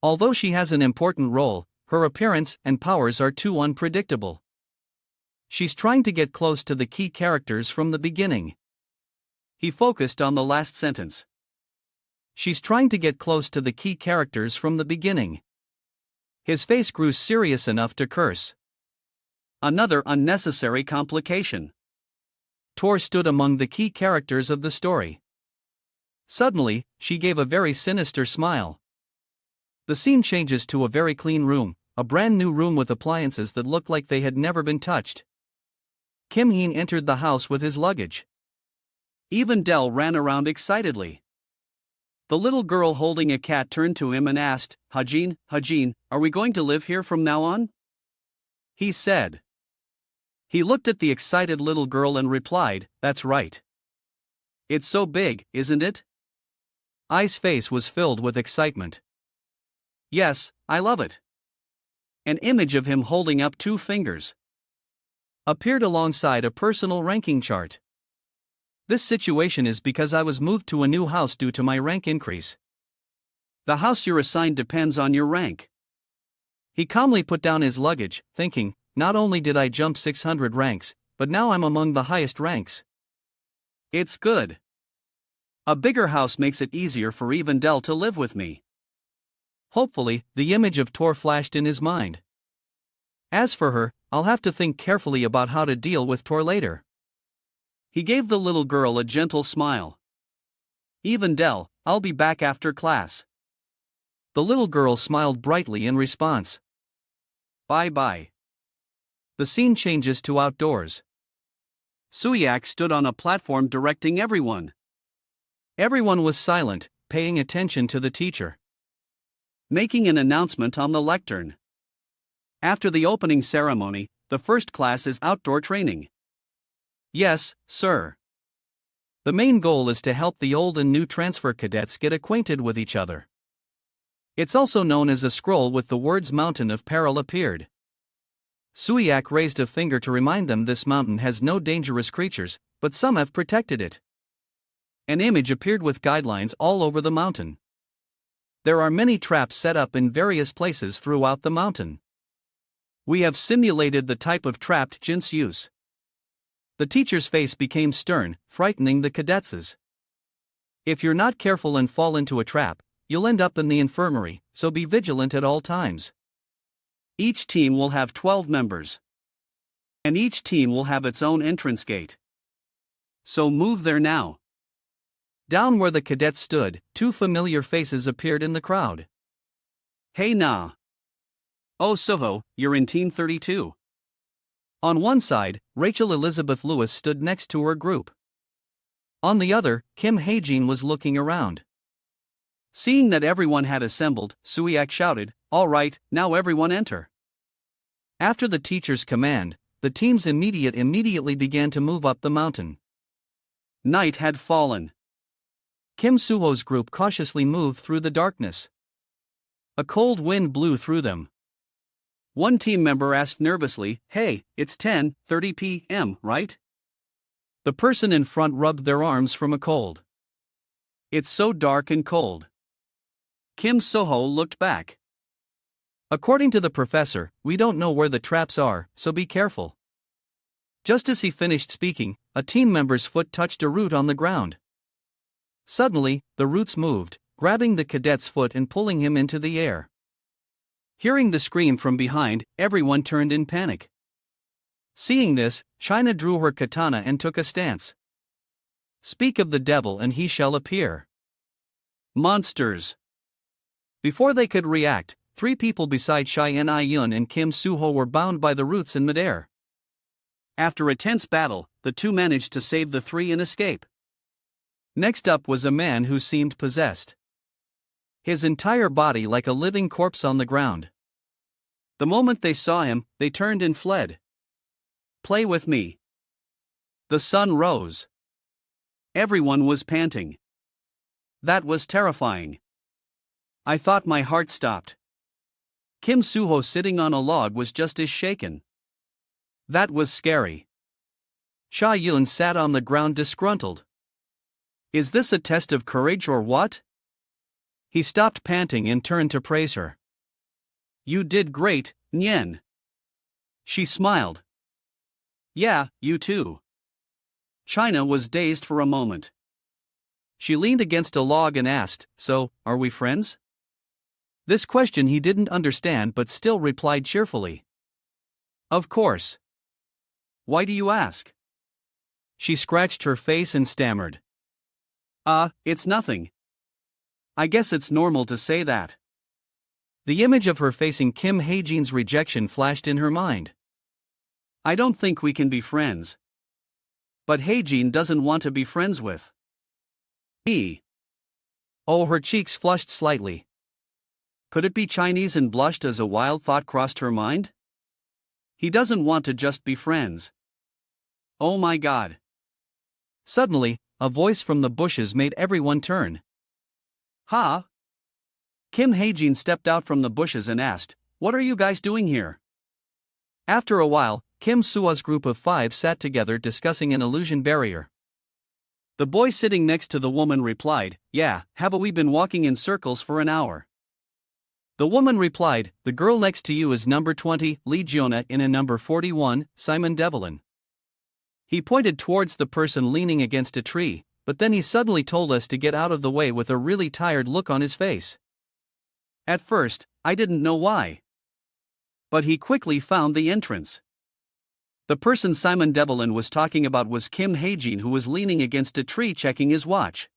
Although she has an important role, her appearance and powers are too unpredictable. She's trying to get close to the key characters from the beginning. He focused on the last sentence. She's trying to get close to the key characters from the beginning. His face grew serious enough to curse. Another unnecessary complication. Tor stood among the key characters of the story. Suddenly, she gave a very sinister smile. The scene changes to a very clean room, a brand new room with appliances that look like they had never been touched. Kim Heen entered the house with his luggage. Even Del ran around excitedly. The little girl holding a cat turned to him and asked, Hajin, are we going to live here from now on? He said. He looked at the excited little girl and replied, that's right. It's so big, isn't it? Ai's face was filled with excitement. Yes, I love it. An image of him holding up 2 fingers appeared alongside a personal ranking chart. This situation is because I was moved to a new house due to my rank increase. The house you're assigned depends on your rank. He calmly put down his luggage, thinking, not only did I jump 600 ranks, but now I'm among the highest ranks. It's good. A bigger house makes it easier for even Del to live with me. Hopefully, the image of Tor flashed in his mind. As for her, I'll have to think carefully about how to deal with Tor later. He gave the little girl a gentle smile. Even Del, I'll be back after class. The little girl smiled brightly in response. Bye-bye. The scene changes to outdoors. Suyak stood on a platform directing everyone. Everyone was silent, paying attention to the teacher. Making an announcement on the lectern. After the opening ceremony, the first class is outdoor training. Yes, sir. The main goal is to help the old and new transfer cadets get acquainted with each other. It's also known as a scroll with the words Mountain of Peril appeared. Suyak raised a finger to remind them this mountain has no dangerous creatures, but some have protected it. An image appeared with guidelines all over the mountain. There are many traps set up in various places throughout the mountain. We have simulated the type of trapped jinns use. The teacher's face became stern, frightening the cadets. If you're not careful and fall into a trap, you'll end up in the infirmary, so be vigilant at all times. Each team will have 12 members. And each team will have its own entrance gate. So move there now. Down where the cadets stood, 2 familiar faces appeared in the crowd. Hey Na. Oh Soho, you're in Team 32. On one side, Rachel Elizabeth Lewis stood next to her group. On the other, Kim Hae-jin was looking around. Seeing that everyone had assembled, Suiak shouted, "All right, now everyone enter." After the teacher's command, the teams immediately began to move up the mountain. Night had fallen. Kim Suho's group cautiously moved through the darkness. A cold wind blew through them. One team member asked nervously, "Hey, it's 10:30 p.m., right?" The person in front rubbed their arms from a cold. "It's so dark and cold." Kim Suho looked back. "According to the professor, we don't know where the traps are, so be careful." Just as he finished speaking, a team member's foot touched a root on the ground. Suddenly, the roots moved, grabbing the cadet's foot and pulling him into the air. Hearing the scream from behind, everyone turned in panic. Seeing this, China drew her katana and took a stance. "Speak of the devil and he shall appear." Monsters! Before they could react, 3 people beside Cheyenne Ai-yun and Kim Suho were bound by the roots in midair. After a tense battle, the 2 managed to save the 3 and escape. Next up was a man who seemed possessed. His entire body like a living corpse on the ground. The moment they saw him, they turned and fled. "Play with me." The sun rose. Everyone was panting. That was terrifying. I thought my heart stopped. Kim Suho sitting on a log was just as shaken. That was scary. Cha Yun sat on the ground disgruntled. Is this a test of courage or what? He stopped panting and turned to praise her. You did great, Nyen. She smiled. Yeah, you too. China was dazed for a moment. She leaned against a log and asked, "So, are we friends?" This question he didn't understand but still replied cheerfully. Of course. Why do you ask? She scratched her face and stammered. It's nothing. I guess it's normal to say that. The image of her facing Kim Hae-jin's rejection flashed in her mind. I don't think we can be friends. But Hae-jin doesn't want to be friends with me. Oh, her cheeks flushed slightly. Could it be Chinese and blushed as a wild thought crossed her mind? He doesn't want to just be friends. Oh my God. Suddenly, a voice from the bushes made everyone turn. Ha! Kim Hae-jin stepped out from the bushes and asked, "What are you guys doing here?" After a while, Kim Sua's group of 5 sat together discussing an illusion barrier. The boy sitting next to the woman replied, "Yeah, haven't we been walking in circles for an hour?" The woman replied, "The girl next to you is number 20, Lee Jiona, and number 41, Simon Devlin." He pointed towards the person leaning against a tree, but then he suddenly told us to get out of the way with a really tired look on his face. At first, I didn't know why. But he quickly found the entrance. The person Simon Devlin was talking about was Kim Hae-jin, who was leaning against a tree checking his watch.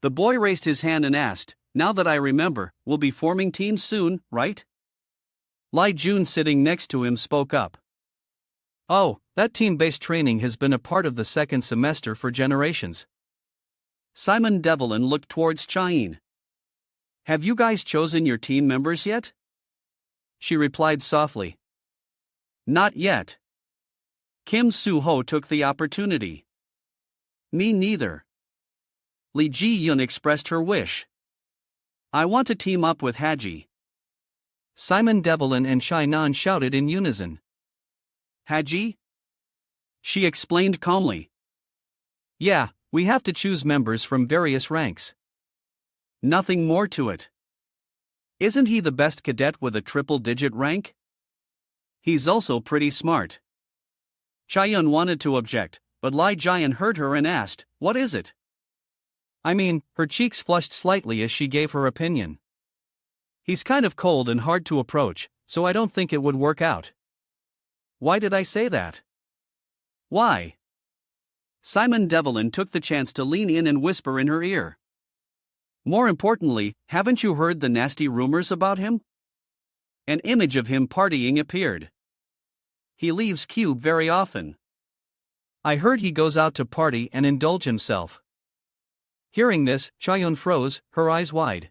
The boy raised his hand and asked, "Now that I remember, we'll be forming teams soon, right?" Lai Jun sitting next to him spoke up. Oh, that team-based training has been a part of the second semester for generations. Simon Devlin looked towards Cheyenne. Have you guys chosen your team members yet? She replied softly. Not yet. Kim Suho took the opportunity. Me neither. Lee Ji-yun expressed her wish. I want to team up with Haji. Simon Devlin and Shainan shouted in unison. Haji? She explained calmly. Yeah, we have to choose members from various ranks. Nothing more to it. Isn't he the best cadet with a triple-digit rank? He's also pretty smart. Chaeyun wanted to object, but Lai Jian heard her and asked, "What is it?" I mean, her cheeks flushed slightly as she gave her opinion. He's kind of cold and hard to approach, so I don't think it would work out. Why did I say that? Why? Simon Devlin took the chance to lean in and whisper in her ear. More importantly, haven't you heard the nasty rumors about him? An image of him partying appeared. He leaves Cube very often. I heard he goes out to party and indulge himself. Hearing this, Chayun froze, her eyes wide.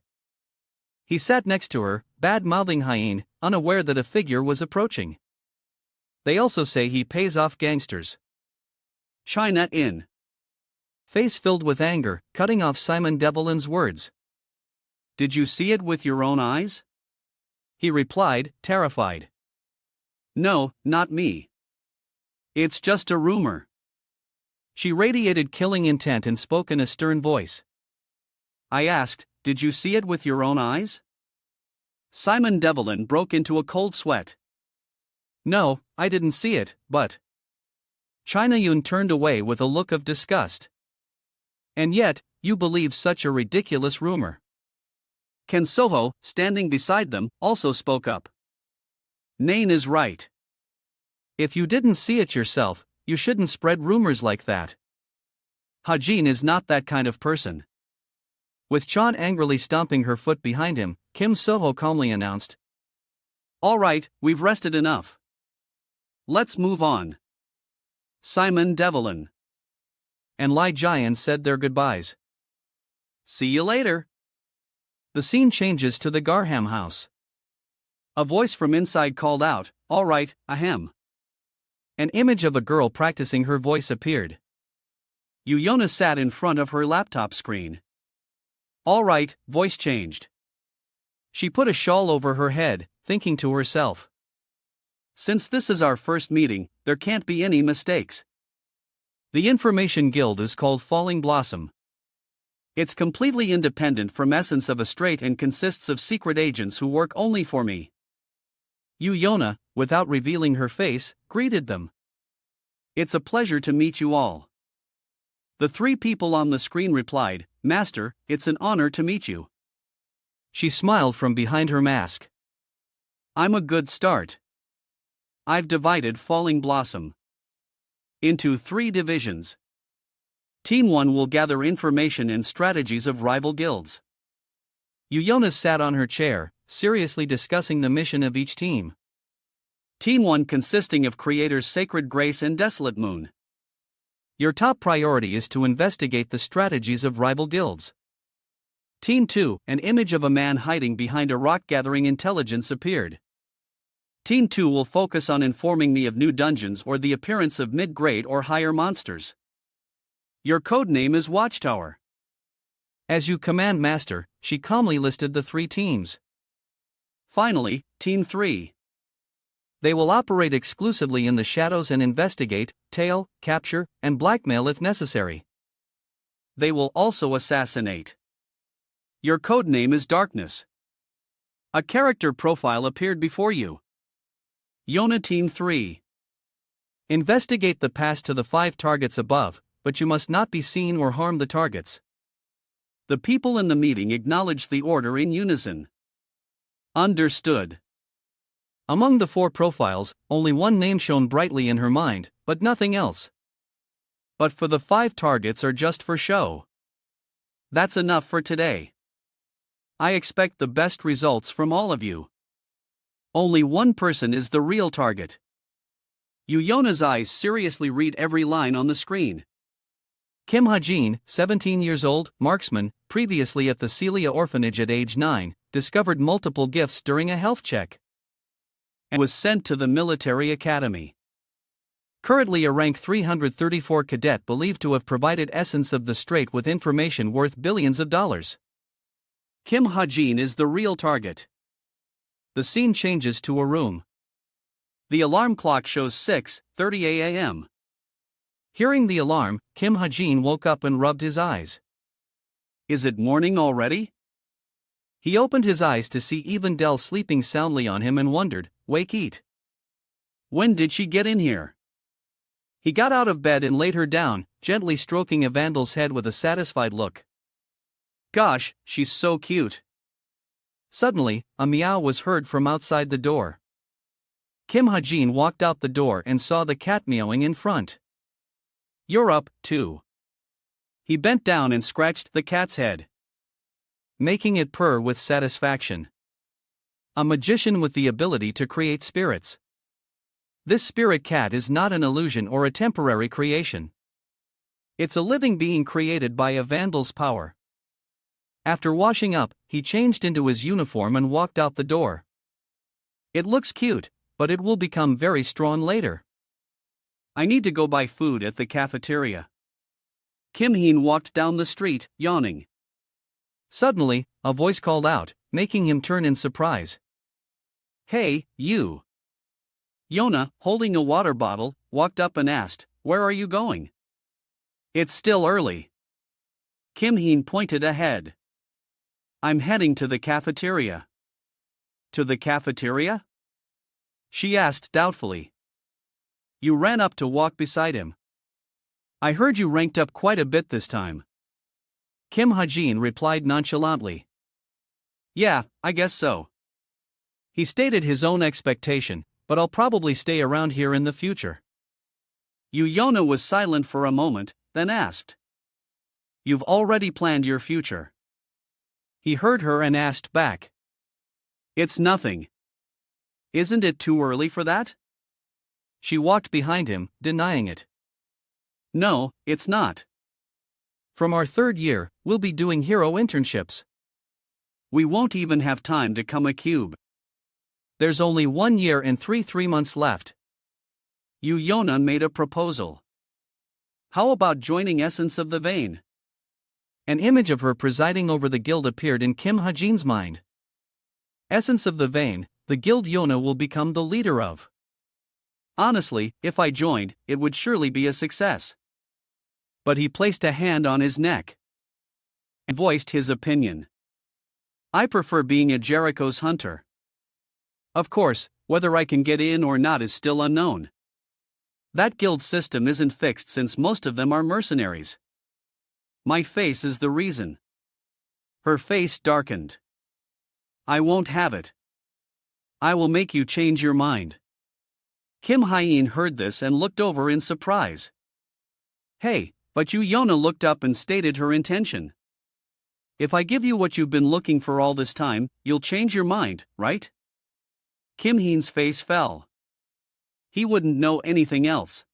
He sat next to her, bad-mouthing hyene, unaware that a figure was approaching. They also say he pays off gangsters. China in. Face filled with anger, cutting off Simon Devlin's words. Did you see it with your own eyes? He replied, terrified. No, not me. It's just a rumor. She radiated killing intent and spoke in a stern voice. I asked, did you see it with your own eyes? Simon Devlin broke into a cold sweat. No, I didn't see it, but... China Yun turned away with a look of disgust. And yet, you believe such a ridiculous rumor. Ken Soho, standing beside them, also spoke up. Nain is right. If you didn't see it yourself, you shouldn't spread rumors like that. Hajin is not that kind of person. With Chan angrily stomping her foot behind him, Kim Soho calmly announced. All right, we've rested enough. Let's move on. Simon Devlin and Lai Jian said their goodbyes. See you later. The scene changes to the Garham house. A voice from inside called out, all right, ahem. An image of a girl practicing her voice appeared. Yuyona sat in front of her laptop screen. All right, voice changed. She put a shawl over her head, thinking to herself. Since this is our first meeting, there can't be any mistakes. The information guild is called Falling Blossom. It's completely independent from essence of a straight and consists of secret agents who work only for me. Yuyona, without revealing her face, greeted them. It's a pleasure to meet you all. The three people on the screen replied, Master, it's an honor to meet you. She smiled from behind her mask. I'm a good start. I've divided Falling Blossom into 3 divisions. Team 1 will gather information and strategies of rival guilds. Yuyona sat on her chair, seriously discussing the mission of each team. Team 1 consisting of creators Sacred Grace and Desolate Moon. Your top priority is to investigate the strategies of rival guilds. Team 2, an image of a man hiding behind a rock gathering intelligence appeared. Team 2 will focus on informing me of new dungeons or the appearance of mid-grade or higher monsters. Your code name is Watchtower. As you command, Master, she calmly listed the 3 teams. Finally, Team 3. They will operate exclusively in the shadows and investigate, tail, capture, and blackmail if necessary. They will also assassinate. Your code name is Darkness. A character profile appeared before you. Yona Team 3. Investigate the pass to the 5 targets above, but you must not be seen or harm the targets. The people in the meeting acknowledged the order in unison. Understood. Among the 4 profiles, only one name shone brightly in her mind, but nothing else. But for the 5 targets are just for show. That's enough for today. I expect the best results from all of you. Only one person is the real target. Yuyona's eyes seriously read every line on the screen. Kim Hajin, 17 years old, marksman, previously at the Celia orphanage at age 9, discovered multiple gifts during a health check and was sent to the military academy. Currently a rank 334 cadet believed to have provided Essence of the Strait with information worth billions of dollars. Kim Hajin is the real target. The scene changes to a room. The alarm clock shows 6:30 a.m. Hearing the alarm, Kim Hajin woke up and rubbed his eyes. Is it morning already? He opened his eyes to see Evandel sleeping soundly on him and wondered, wake eat. When did she get in here? He got out of bed and laid her down, gently stroking Evandel's head with a satisfied look. Gosh, she's so cute. Suddenly, a meow was heard from outside the door. Kim Hajin walked out the door and saw the cat meowing in front. You're up, too. He bent down and scratched the cat's head, making it purr with satisfaction. A magician with the ability to create spirits. This spirit cat is not an illusion or a temporary creation. It's a living being created by a vandal's power. After washing up, he changed into his uniform and walked out the door. It looks cute, but it will become very strong later. I need to go buy food at the cafeteria. Kim Heen walked down the street, yawning. Suddenly, a voice called out, making him turn in surprise. Hey, you! Yona, holding a water bottle, walked up and asked, Where are you going? It's still early. Kim Heen pointed ahead. I'm heading to the cafeteria. To the cafeteria? She asked doubtfully. You ran up to walk beside him. I heard you ranked up quite a bit this time. Kim Ha-jin replied nonchalantly. Yeah, I guess so. He stated his own expectation, but I'll probably stay around here in the future. Yona was silent for a moment, then asked. You've already planned your future. He heard her and asked back. It's nothing. Isn't it too early for that? She walked behind him, denying it. No, it's not. From our third year, we'll be doing hero internships. We won't even have time to come a cube. There's only 1 year and 3 months left. Yona made a proposal. How about joining Essence of the Vein? An image of her presiding over the guild appeared in Kim Ha-jin's mind. Essence of the Vein, the guild Yona will become the leader of. Honestly, if I joined, it would surely be a success. But he placed a hand on his neck and voiced his opinion. I prefer being a Jericho's hunter. Of course, whether I can get in or not is still unknown. That guild system isn't fixed since most of them are mercenaries. My face is the reason. Her face darkened. I won't have it. I will make you change your mind. Kim Ha-jin heard this and looked over in surprise. Hey, but Yona looked up and stated her intention. If I give you what you've been looking for all this time, you'll change your mind, right? Kim Heen's face fell. He wouldn't know anything else.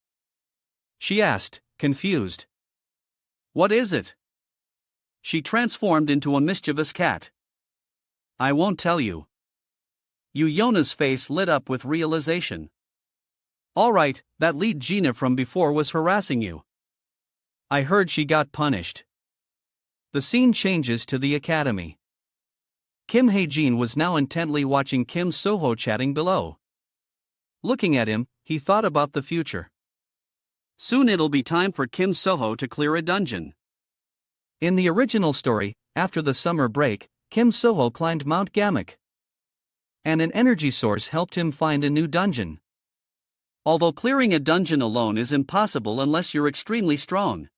She asked, confused. What is it? She transformed into a mischievous cat. I won't tell you. Yona's face lit up with realization. Alright, that lead Gina from before was harassing you. I heard she got punished. The scene changes to the academy. Kim Ha-jin was now intently watching Kim Soho chatting below. Looking at him, he thought about the future. Soon it'll be time for Kim Soho to clear a dungeon. In the original story, after the summer break, Kim Soho climbed Mount Gamak. And an energy source helped him find a new dungeon. Although clearing a dungeon alone is impossible unless you're extremely strong.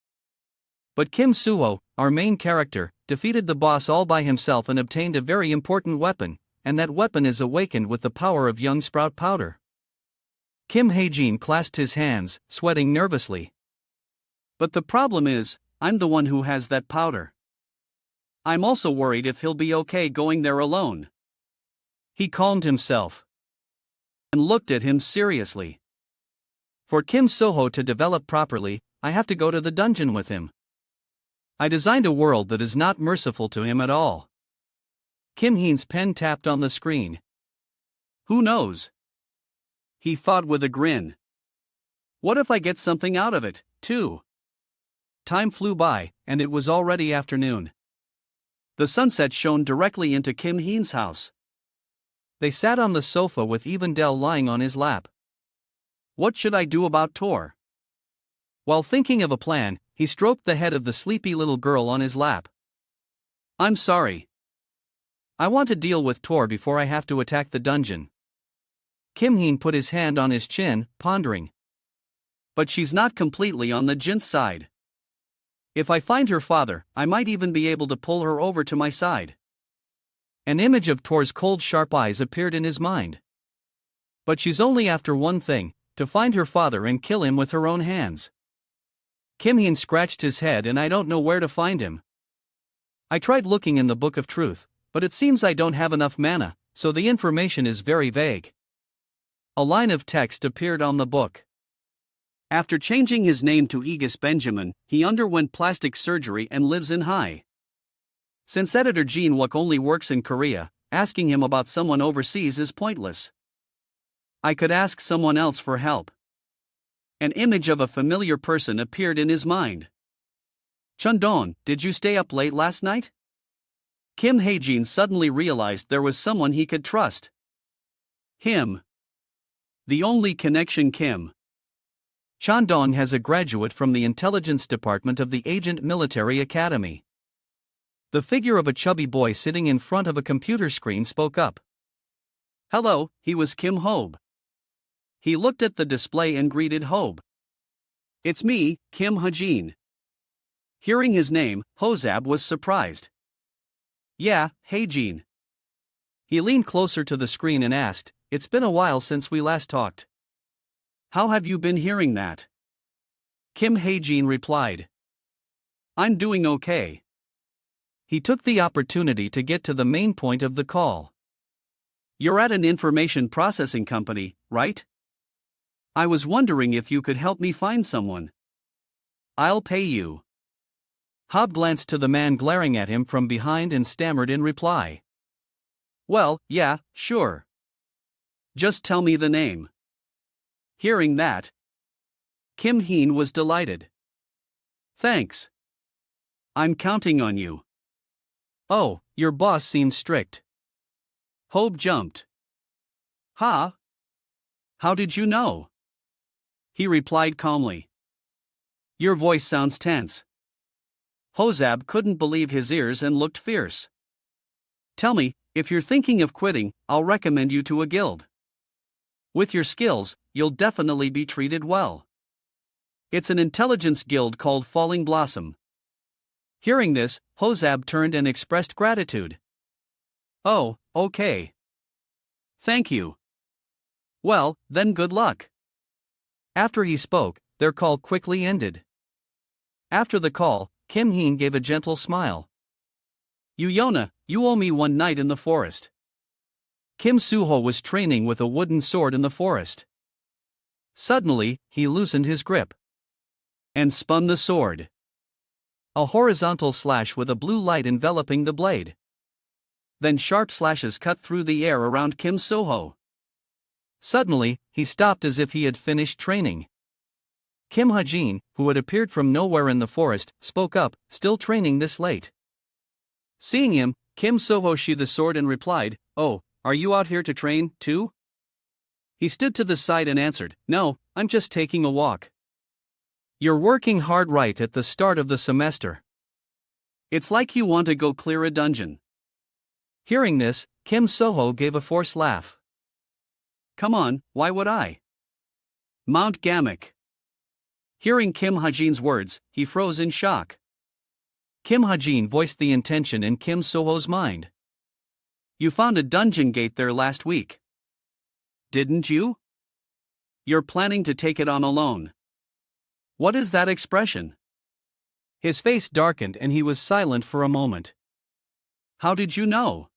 But Kim Suho, our main character, defeated the boss all by himself and obtained a very important weapon, and that weapon is awakened with the power of young sprout powder. Kim Ha-jin clasped his hands, sweating nervously. But the problem is, I'm the one who has that powder. I'm also worried if he'll be okay going there alone. He calmed himself and looked at him seriously. For Kim Soho to develop properly, I have to go to the dungeon with him. I designed a world that is not merciful to him at all. Kim Heen's pen tapped on the screen. Who knows? He thought with a grin. What if I get something out of it, too? Time flew by, and it was already afternoon. The sunset shone directly into Kim Heen's house. They sat on the sofa with Evendel lying on his lap. What should I do about Tor? While thinking of a plan, he stroked the head of the sleepy little girl on his lap. I'm sorry. I want to deal with Tor before I have to attack the dungeon. Kim Heen put his hand on his chin, pondering. But she's not completely on the Jin's side. If I find her father, I might even be able to pull her over to my side. An image of Tor's cold sharp eyes appeared in his mind. But she's only after one thing, to find her father and kill him with her own hands. Kim Heen scratched his head and I don't know where to find him. I tried looking in the Book of Truth, but it seems I don't have enough mana, so the information is very vague. A line of text appeared on the book. After changing his name to Aegis Benjamin, he underwent plastic surgery and lives in Hai. Since editor Jin Wook only works in Korea, asking him about someone overseas is pointless. I could ask someone else for help. An image of a familiar person appeared in his mind. Chundon, did you stay up late last night? Kim Hae-jin suddenly realized there was someone he could trust. Him. The only connection Kim Chandong has a graduate from the intelligence department of the Agent Military Academy. The figure of a chubby boy sitting in front of a computer screen spoke up. Hello, he was Kim Hobe. He looked at the display and greeted Hobe. It's me, Kim Ha-jin. Hearing his name, Hozab was surprised. Yeah, Hae-jin. He leaned closer to the screen and asked, It's been a while since we last talked. How have you been hearing that? Kim Hae-jin replied. I'm doing okay. He took the opportunity to get to the main point of the call. You're at an information processing company, right? I was wondering if you could help me find someone. I'll pay you. Hob glanced to the man glaring at him from behind and stammered in reply. Well, yeah, sure. Just tell me the name. Hearing that, Kim Heen was delighted. Thanks. I'm counting on you. Oh, your boss seems strict. Hobe jumped. Huh? How did you know? He replied calmly. Your voice sounds tense. Hozab couldn't believe his ears and looked fierce. Tell me, if you're thinking of quitting, I'll recommend you to a guild. With your skills, you'll definitely be treated well. It's an intelligence guild called Falling Blossom. Hearing this, Hozab turned and expressed gratitude. Oh, okay. Thank you. Well, then good luck. After he spoke, their call quickly ended. After the call, Kim Heen gave a gentle smile. Yona, you owe me one night in the forest. Kim Suho was training with a wooden sword in the forest. Suddenly, he loosened his grip and spun the sword. A horizontal slash with a blue light enveloping the blade. Then sharp slashes cut through the air around Kim Suho. Suddenly, he stopped as if he had finished training. Kim Ha-jin, who had appeared from nowhere in the forest, spoke up, still training this late. Seeing him, Kim Suho sheathed the sword and replied, Oh, are you out here to train, too? He stood to the side and answered, No, I'm just taking a walk. You're working hard right at the start of the semester. It's like you want to go clear a dungeon. Hearing this, Kim Suho gave a forced laugh. Come on, why would I? Mount Gamak. Hearing Kim Ha-jin's words, he froze in shock. Kim Ha-jin voiced the intention in Kim Suho's mind. You found a dungeon gate there last week. Didn't you? You're planning to take it on alone. What is that expression? His face darkened and he was silent for a moment. How did you know?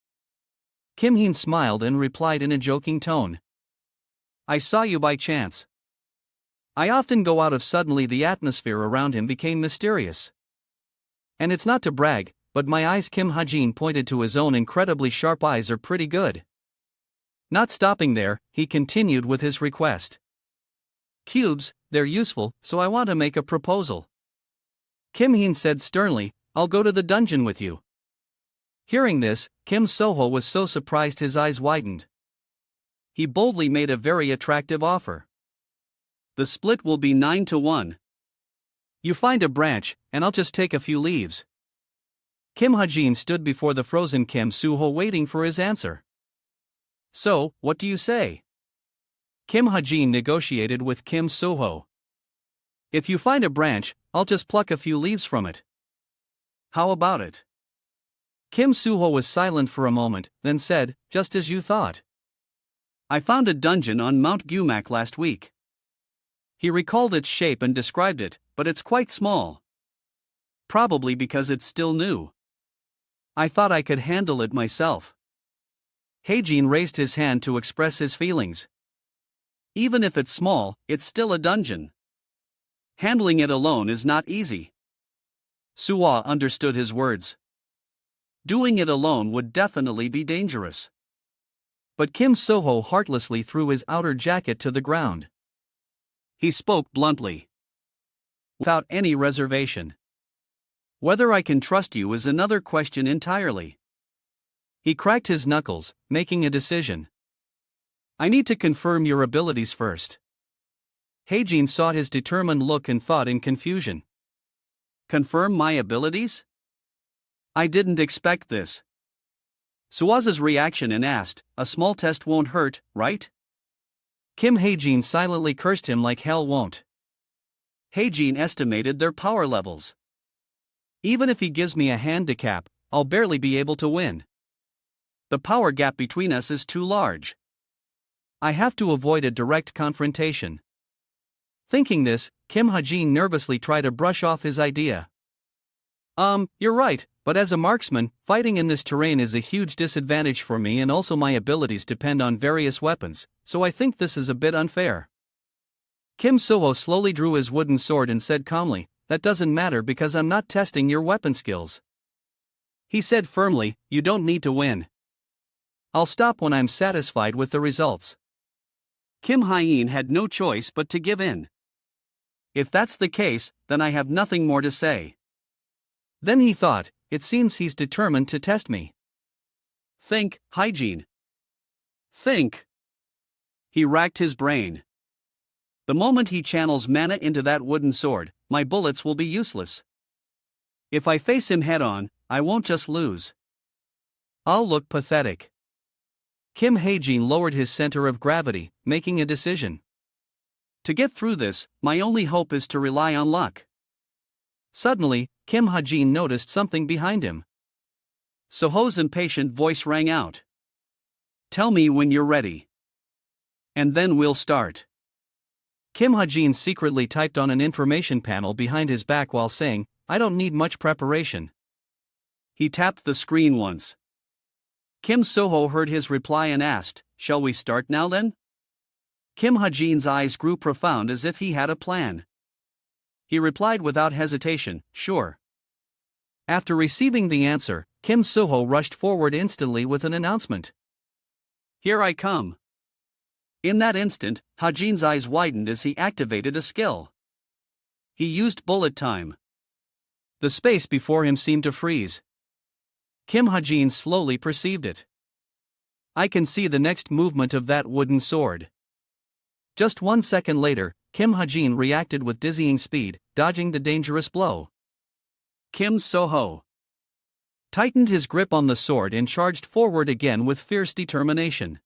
Kim Heen smiled and replied in a joking tone. I saw you by chance. I often go out of suddenly the atmosphere around him became mysterious. And it's not to brag, but my eyes Kim Ha-jin pointed to his own incredibly sharp eyes are pretty good. Not stopping there, he continued with his request. Cubes, they're useful, so I want to make a proposal. Kim Heen said sternly, I'll go to the dungeon with you. Hearing this, Kim Suho was so surprised his eyes widened. He boldly made a very attractive offer. The split will be 9-1. You find a branch, and I'll just take a few leaves. Kim Ha-jin stood before the frozen Kim Suho waiting for his answer. So, what do you say? Kim Ha-jin negotiated with Kim Suho. If you find a branch, I'll just pluck a few leaves from it. How about it? Kim Suho was silent for a moment, then said, just as you thought. I found a dungeon on Mount Gamak last week. He recalled its shape and described it, but it's quite small. Probably because it's still new. I thought I could handle it myself. Hae-jin raised his hand to express his feelings. Even if it's small, it's still a dungeon. Handling it alone is not easy. Suwa understood his words. Doing it alone would definitely be dangerous. But Kim Soho heartlessly threw his outer jacket to the ground. He spoke bluntly, without any reservation. Whether I can trust you is another question entirely. He cracked his knuckles, making a decision. I need to confirm your abilities first. Heijin saw his determined look and thought in confusion. Confirm my abilities? I didn't expect this. Suwa's reaction and asked, a small test won't hurt, right? Kim Heijin silently cursed him like hell won't. Heijin estimated their power levels. Even if he gives me a handicap, I'll barely be able to win. The power gap between us is too large. I have to avoid a direct confrontation. Thinking this, Kim Heijin nervously tried to brush off his idea. You're right, but as a marksman, fighting in this terrain is a huge disadvantage for me, and also my abilities depend on various weapons, so I think this is a bit unfair. Kim Soho slowly drew his wooden sword and said calmly, that doesn't matter because I'm not testing your weapon skills. He said firmly, you don't need to win. I'll stop when I'm satisfied with the results. Kim Hyein had no choice but to give in. If that's the case, then I have nothing more to say. Then he thought, it seems he's determined to test me. Think, Hygiene. Think. He racked his brain. The moment he channels mana into that wooden sword, my bullets will be useless. If I face him head on, I won't just lose. I'll look pathetic. Kim Heijin lowered his center of gravity, making a decision. To get through this, my only hope is to rely on luck. Suddenly, Kim Heijin noticed something behind him. Soho's impatient voice rang out. Tell me when you're ready. And then we'll start. Kim Heijin secretly typed on an information panel behind his back while saying, I don't need much preparation. He tapped the screen once. Kim Soho heard his reply and asked, shall we start now then? Kim Heijin's eyes grew profound as if he had a plan. He replied without hesitation, sure. After receiving the answer, Kim Soho rushed forward instantly with an announcement. Here I come. In that instant, Heijin's eyes widened as he activated a skill. He used bullet time. The space before him seemed to freeze. Kim Heijin slowly perceived it. I can see the next movement of that wooden sword. Just 1 second later, Kim Heijin reacted with dizzying speed, dodging the dangerous blow. Kim Soho tightened his grip on the sword and charged forward again with fierce determination.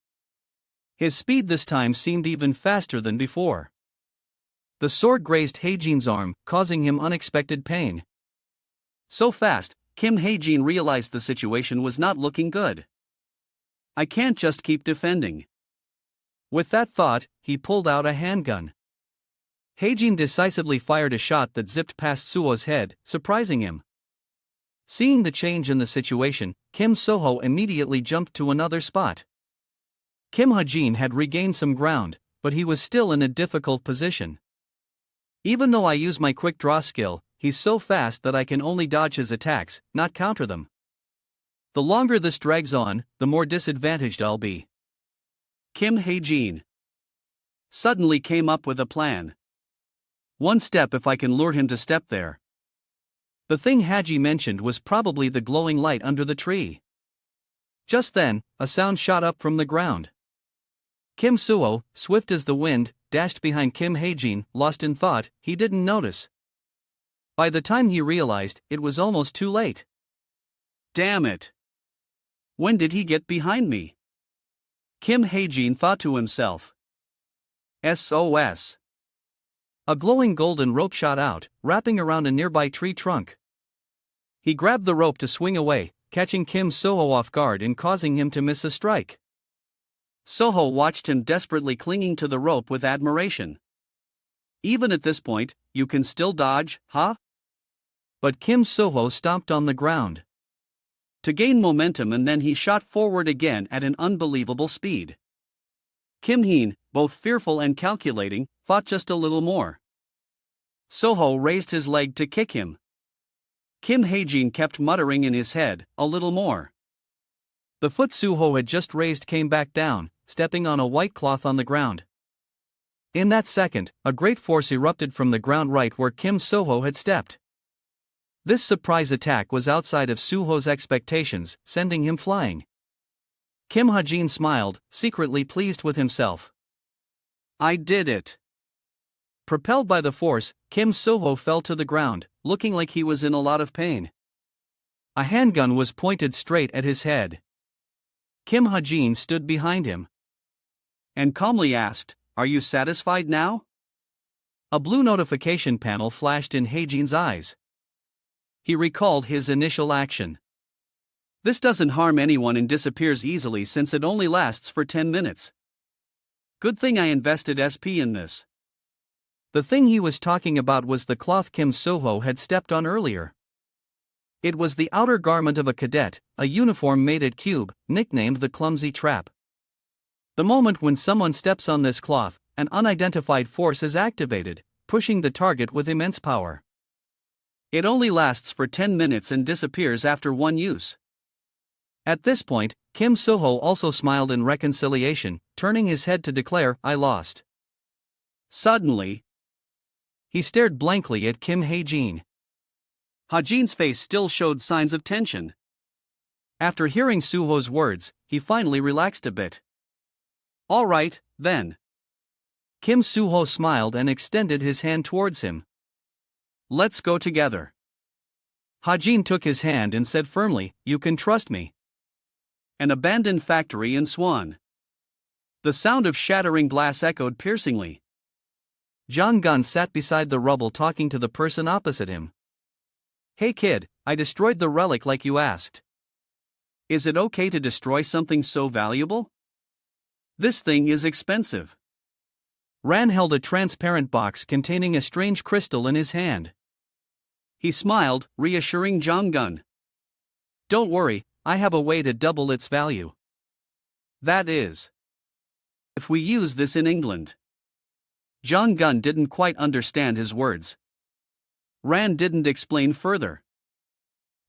His speed this time seemed even faster than before. The sword grazed Heijin's arm, causing him unexpected pain. So fast, Kim Heijin realized the situation was not looking good. I can't just keep defending. With that thought, he pulled out a handgun. Heijin decisively fired a shot that zipped past Suo's head, surprising him. Seeing the change in the situation, Kim Soho immediately jumped to another spot. Kim Heijin had regained some ground, but he was still in a difficult position. Even though I use my quick draw skill, he's so fast that I can only dodge his attacks, not counter them. The longer this drags on, the more disadvantaged I'll be. Kim Heijin suddenly came up with a plan. One step if I can lure him to step there. The thing Haji mentioned was probably the glowing light under the tree. Just then, a sound shot up from the ground. Kim Suo, swift as the wind, dashed behind Kim Heijin, lost in thought. He didn't notice. By the time he realized, it was almost too late. Damn it! When did he get behind me? Kim Heijin thought to himself. SOS. A glowing golden rope shot out, wrapping around a nearby tree trunk. He grabbed the rope to swing away, catching Kim Soho off guard and causing him to miss a strike. Soho watched him desperately clinging to the rope with admiration. Even at this point, you can still dodge, huh? But Kim Soho stomped on the ground to gain momentum, and then he shot forward again at an unbelievable speed. Kim Heen, both fearful and calculating, fought just a little more. Soho raised his leg to kick him. Kim Haejin kept muttering in his head, a little more. The foot Suho had just raised came back down, stepping on a white cloth on the ground. In that second, a great force erupted from the ground right where Kim Soho had stepped. This surprise attack was outside of Suho's expectations, sending him flying. Kim Haejin smiled, secretly pleased with himself. I did it. Propelled by the force, Kim Soho fell to the ground, looking like he was in a lot of pain. A handgun was pointed straight at his head. Kim Haejin stood behind him and calmly asked, "Are you satisfied now?" A blue notification panel flashed in Haejin's eyes. He recalled his initial action. This doesn't harm anyone and disappears easily since it only lasts for 10 minutes. Good thing I invested SP in this. The thing he was talking about was the cloth Kim Soho had stepped on earlier. It was the outer garment of a cadet, a uniform made at Cube, nicknamed the Clumsy Trap. The moment when someone steps on this cloth, an unidentified force is activated, pushing the target with immense power. It only lasts for 10 minutes and disappears after one use. At this point, Kim Soho also smiled in reconciliation, turning his head to declare, "I lost." Suddenly, he stared blankly at Kim Haejin. Haejin's face still showed signs of tension. After hearing Suho's words, he finally relaxed a bit. "All right, then." Kim Suho smiled and extended his hand towards him. "Let's go together." Haejin took his hand and said firmly, "You can trust me." An abandoned factory in Swan. The sound of shattering glass echoed piercingly. Jong Gun sat beside the rubble talking to the person opposite him. "Hey kid, I destroyed the relic like you asked. Is it okay to destroy something so valuable? This thing is expensive." Ran held a transparent box containing a strange crystal in his hand. He smiled, reassuring Jong Gun. "Don't worry, I have a way to double its value. That is, if we use this in England." Jong Gun didn't quite understand his words. Ran didn't explain further.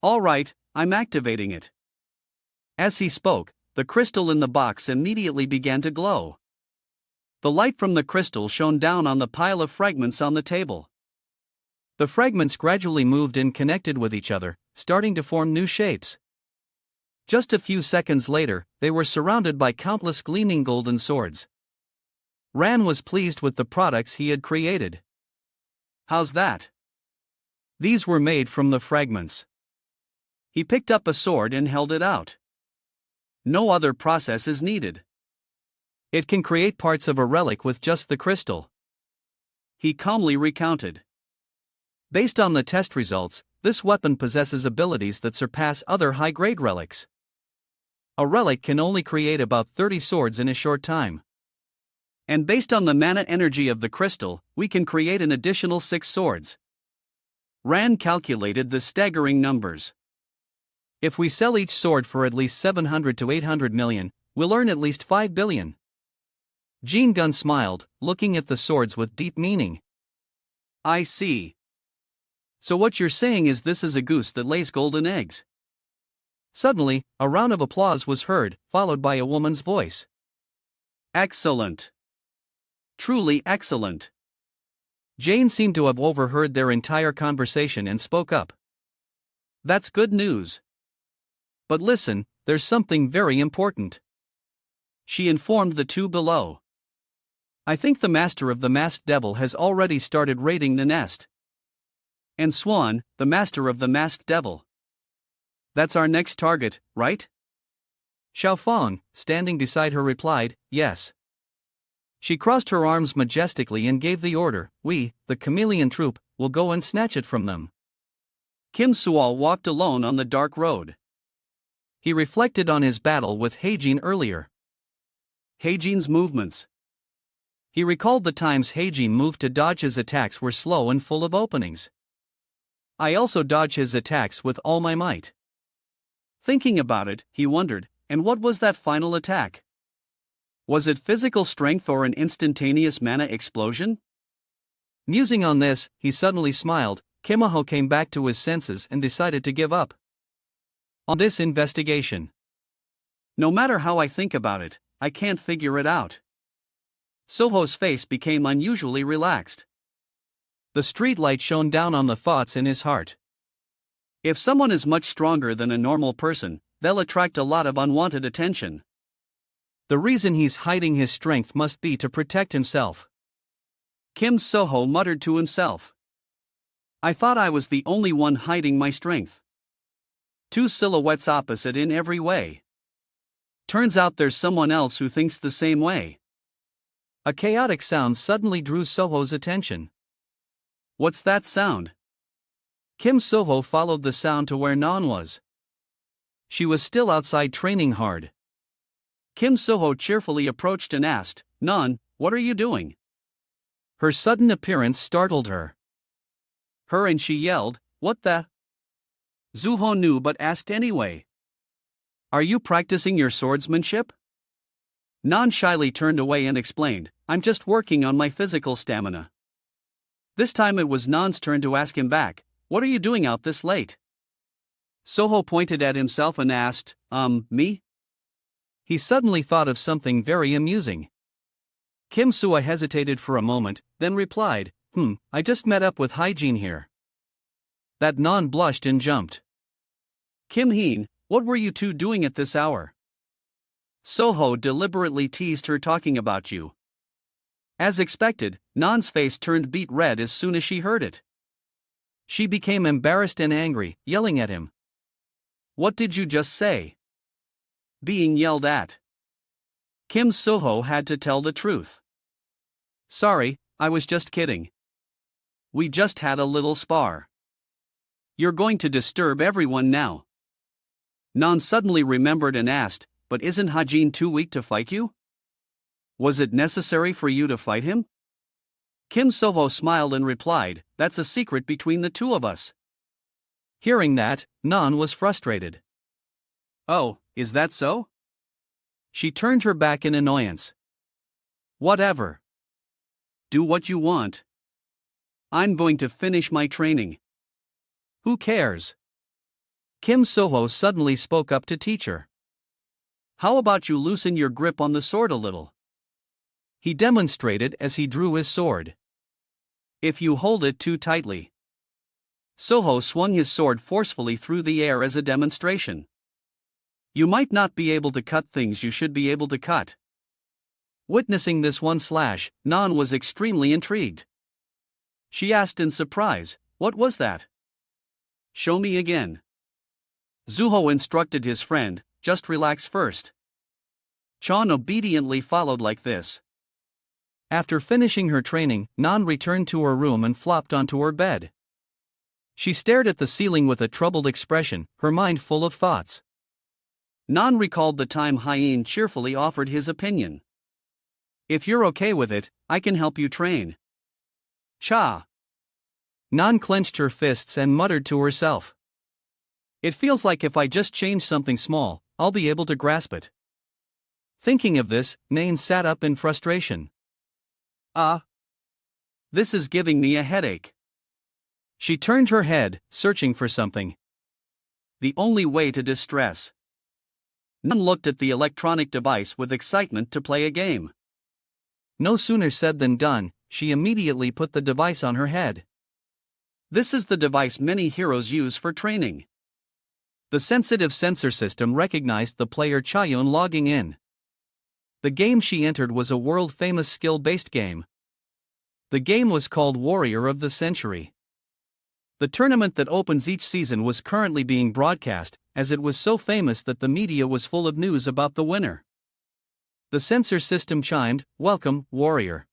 "All right, I'm activating it." As he spoke, the crystal in the box immediately began to glow. The light from the crystal shone down on the pile of fragments on the table. The fragments gradually moved and connected with each other, starting to form new shapes. Just a few seconds later, they were surrounded by countless gleaming golden swords. Ran was pleased with the products he had created. "How's that?" "These were made from the fragments." He picked up a sword and held it out. "No other process is needed. It can create parts of a relic with just the crystal." He calmly recounted. Based on the test results, this weapon possesses abilities that surpass other high-grade relics. A relic can only create about 30 swords in a short time. And based on the mana energy of the crystal, we can create an additional 6 swords. Ran calculated the staggering numbers. If we sell each sword for at least 700 to 800 million, we'll earn at least 5 billion. Jong Gun smiled, looking at the swords with deep meaning. "I see. So what you're saying is this is a goose that lays golden eggs." Suddenly, a round of applause was heard, followed by a woman's voice. "Excellent. Truly excellent." Jane seemed to have overheard their entire conversation and spoke up. "That's good news. But listen, there's something very important." She informed the two below. "I think the master of the masked devil has already started raiding the nest. And Swan, the master of the masked devil. That's our next target, right?" Xiao Fong, standing beside her, replied, "Yes." She crossed her arms majestically and gave the order, "We, the chameleon troop, will go and snatch it from them." Kim Sual walked alone on the dark road. He reflected on his battle with Haejin earlier. Haejin's movements. He recalled the times Haejin moved to dodge his attacks were slow and full of openings. "I also dodge his attacks with all my might." Thinking about it, he wondered, and what was that final attack? Was it physical strength or an instantaneous mana explosion? Musing on this, he suddenly smiled. Kimaho came back to his senses and decided to give up on this investigation. No matter how I think about it, I can't figure it out. Soho's face became unusually relaxed. The streetlight shone down on the thoughts in his heart. If someone is much stronger than a normal person, they'll attract a lot of unwanted attention. The reason he's hiding his strength must be to protect himself. Kim Soho muttered to himself. I thought I was the only one hiding my strength. Two silhouettes opposite in every way. Turns out there's someone else who thinks the same way. A chaotic sound suddenly drew Soho's attention. What's that sound? Kim Soho followed the sound to where Nan was. She was still outside training hard. Kim Soho cheerfully approached and asked, Nan, what are you doing? Her sudden appearance startled her. And she yelled, What the? Zuho knew but asked anyway. Are you practicing your swordsmanship? Nan shyly turned away and explained, I'm just working on my physical stamina. This time it was Nan's turn to ask him back, What are you doing out this late? Soho pointed at himself and asked, me? He suddenly thought of something very amusing. Kim Sua hesitated for a moment, then replied, I just met up with Hygiene here. That Nan blushed and jumped. Kim Heen, what were you two doing at this hour? Soho deliberately teased her talking about you. As expected, Nan's face turned beet red as soon as she heard it. She became embarrassed and angry, yelling at him. What did you just say? Being yelled at. Kim Soho had to tell the truth. Sorry, I was just kidding. We just had a little spar. You're going to disturb everyone now. Nan suddenly remembered and asked, But isn't Hajin too weak to fight you? Was it necessary for you to fight him? Kim Soho smiled and replied, That's a secret between the two of us. Hearing that, Nan was frustrated. Oh, is that so? She turned her back in annoyance. Whatever. Do what you want. I'm going to finish my training. Who cares? Kim Soho suddenly spoke up to teacher. How about you loosen your grip on the sword a little? He demonstrated as he drew his sword. If you hold it too tightly. Soho swung his sword forcefully through the air as a demonstration. You might not be able to cut things you should be able to cut. Witnessing this one slash, Nan was extremely intrigued. She asked in surprise, What was that? Show me again. Zuho instructed his friend, Just relax first. Chan obediently followed like this. After finishing her training, Nan returned to her room and flopped onto her bed. She stared at the ceiling with a troubled expression, her mind full of thoughts. Nan recalled the time Hyen cheerfully offered his opinion. If you're okay with it, I can help you train. Cha. Nan clenched her fists and muttered to herself. It feels like if I just change something small, I'll be able to grasp it. Thinking of this, Nain sat up in frustration. This is giving me a headache. She turned her head, searching for something. The only way to distress. Nan looked at the electronic device with excitement to play a game. No sooner said than done, she immediately put the device on her head. This is the device many heroes use for training. The sensitive sensor system recognized the player Chayun logging in. The game she entered was a world-famous skill-based game. The game was called Warrior of the Century. The tournament that opens each season was currently being broadcast, as it was so famous that the media was full of news about the winner. The sensor system chimed, Welcome, Warrior.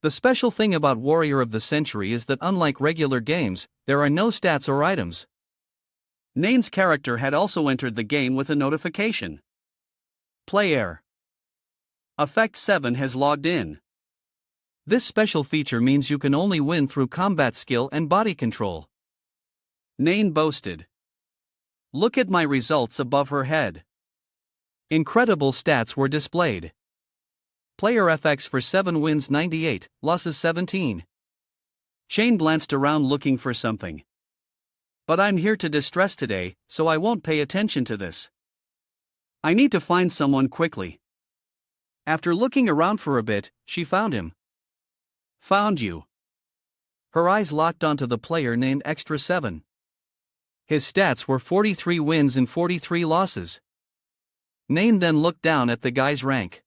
The special thing about Warrior of the Century is that unlike regular games, there are no stats or items. Nain's character had also entered the game with a notification. Player. Effect 7 has logged in. This special feature means you can only win through combat skill and body control. Nain boasted. Look at my results above her head. Incredible stats were displayed. Player FX for 7 wins 98, losses 17. Shane glanced around looking for something. But I'm here to distress today, so I won't pay attention to this. I need to find someone quickly. After looking around for a bit, she found him. Found you. Her eyes locked onto the player named Extra 7. His stats were 43 wins and 43 losses. Nain then looked down at the guy's rank.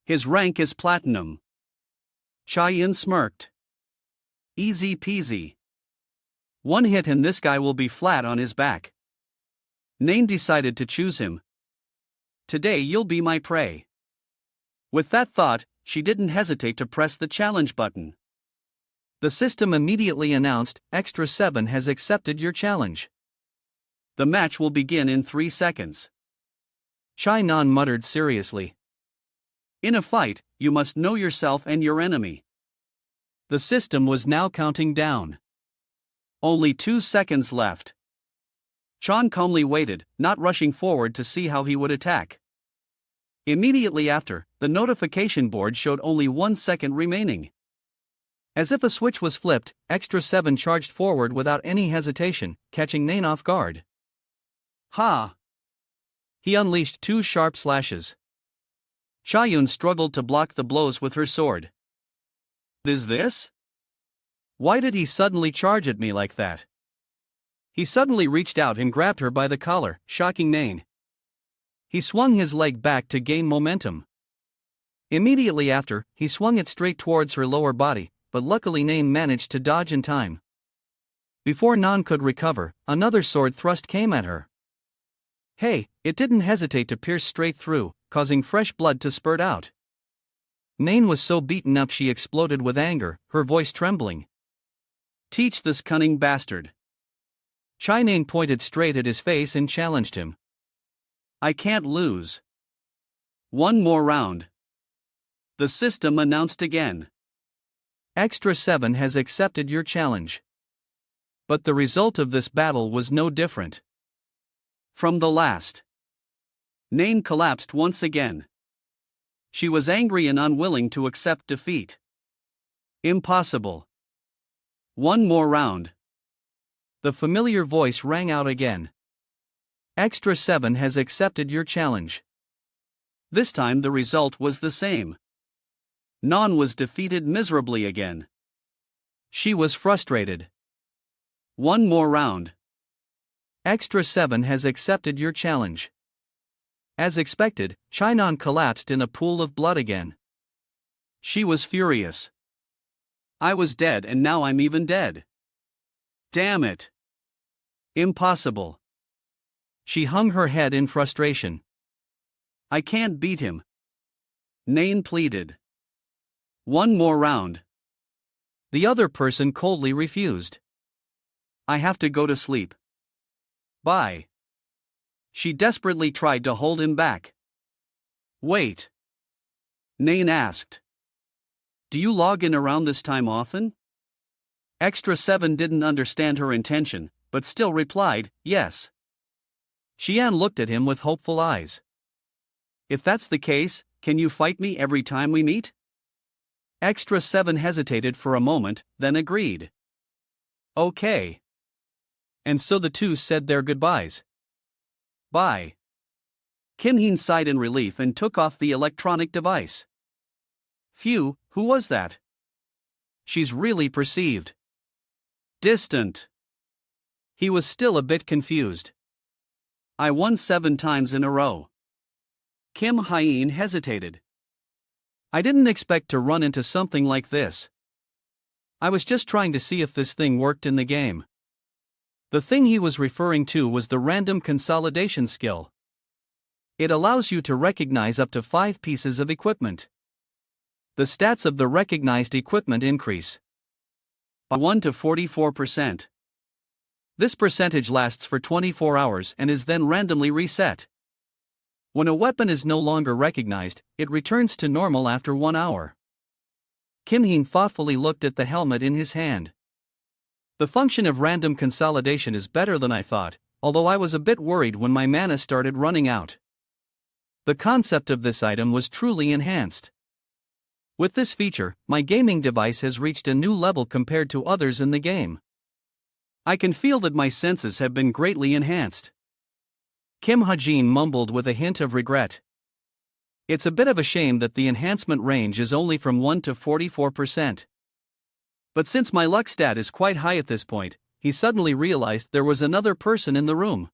His rank is Platinum. Cheyenne smirked. Easy peasy. One hit and this guy will be flat on his back. Nain decided to choose him. Today you'll be my prey. With that thought, she didn't hesitate to press the challenge button. The system immediately announced, Extra 7 has accepted your challenge. The match will begin in 3 seconds. Chai Nan muttered seriously. In a fight, you must know yourself and your enemy. The system was now counting down. Only 2 seconds left. Chan calmly waited, not rushing forward to see how he would attack. Immediately after, the notification board showed only 1 second remaining. As if a switch was flipped, Extra 7 charged forward without any hesitation, catching Nain off guard. Ha! He unleashed 2 sharp slashes. Chayun struggled to block the blows with her sword. What is this? Why did he suddenly charge at me like that? He suddenly reached out and grabbed her by the collar, shocking Nain. He swung his leg back to gain momentum. Immediately after, he swung it straight towards her lower body, but luckily Nain managed to dodge in time. Before Nan could recover, another sword thrust came at her. Hey, it didn't hesitate to pierce straight through, causing fresh blood to spurt out. Nain was so beaten up she exploded with anger, her voice trembling. Teach this cunning bastard. Chai Nain pointed straight at his face and challenged him. I can't lose. One more round. The system announced again. Extra 7 has accepted your challenge. But the result of this battle was no different from the last. Nain collapsed once again. She was angry and unwilling to accept defeat. Impossible. One more round. The familiar voice rang out again. Extra 7 has accepted your challenge. This time the result was the same. Nan was defeated miserably again. She was frustrated. One more round. Extra 7 has accepted your challenge. As expected, Chainan collapsed in a pool of blood again. She was furious. I was dead and now I'm even dead. Damn it. Impossible. She hung her head in frustration. I can't beat him. Nain pleaded. One more round. The other person coldly refused. I have to go to sleep. Bye. She desperately tried to hold him back. Wait. Nain asked. Do you log in around this time often? Extra 7 didn't understand her intention, but still replied, yes. Xian looked at him with hopeful eyes. If that's the case, can you fight me every time we meet? Extra 7 hesitated for a moment, then agreed. Okay. And so the two said their goodbyes. Bye. Kim Heen sighed in relief and took off the electronic device. Phew, who was that? She's really perceived. Distant. He was still a bit confused. I won 7 times in a row. Kim Hyen hesitated. I didn't expect to run into something like this. I was just trying to see if this thing worked in the game. The thing he was referring to was the random consolidation skill. It allows you to recognize up to 5 pieces of equipment. The stats of the recognized equipment increase by 1 to 44%. This percentage lasts for 24 hours and is then randomly reset. When a weapon is no longer recognized, it returns to normal after 1 hour. Kim Heen thoughtfully looked at the helmet in his hand. The function of random consolidation is better than I thought, although I was a bit worried when my mana started running out. The concept of this item was truly enhanced. With this feature, my gaming device has reached a new level compared to others in the game. I can feel that my senses have been greatly enhanced. Kim Ha-jin mumbled with a hint of regret. It's a bit of a shame that the enhancement range is only from 1 to 44%. But since my luck stat is quite high at this point, he suddenly realized there was another person in the room.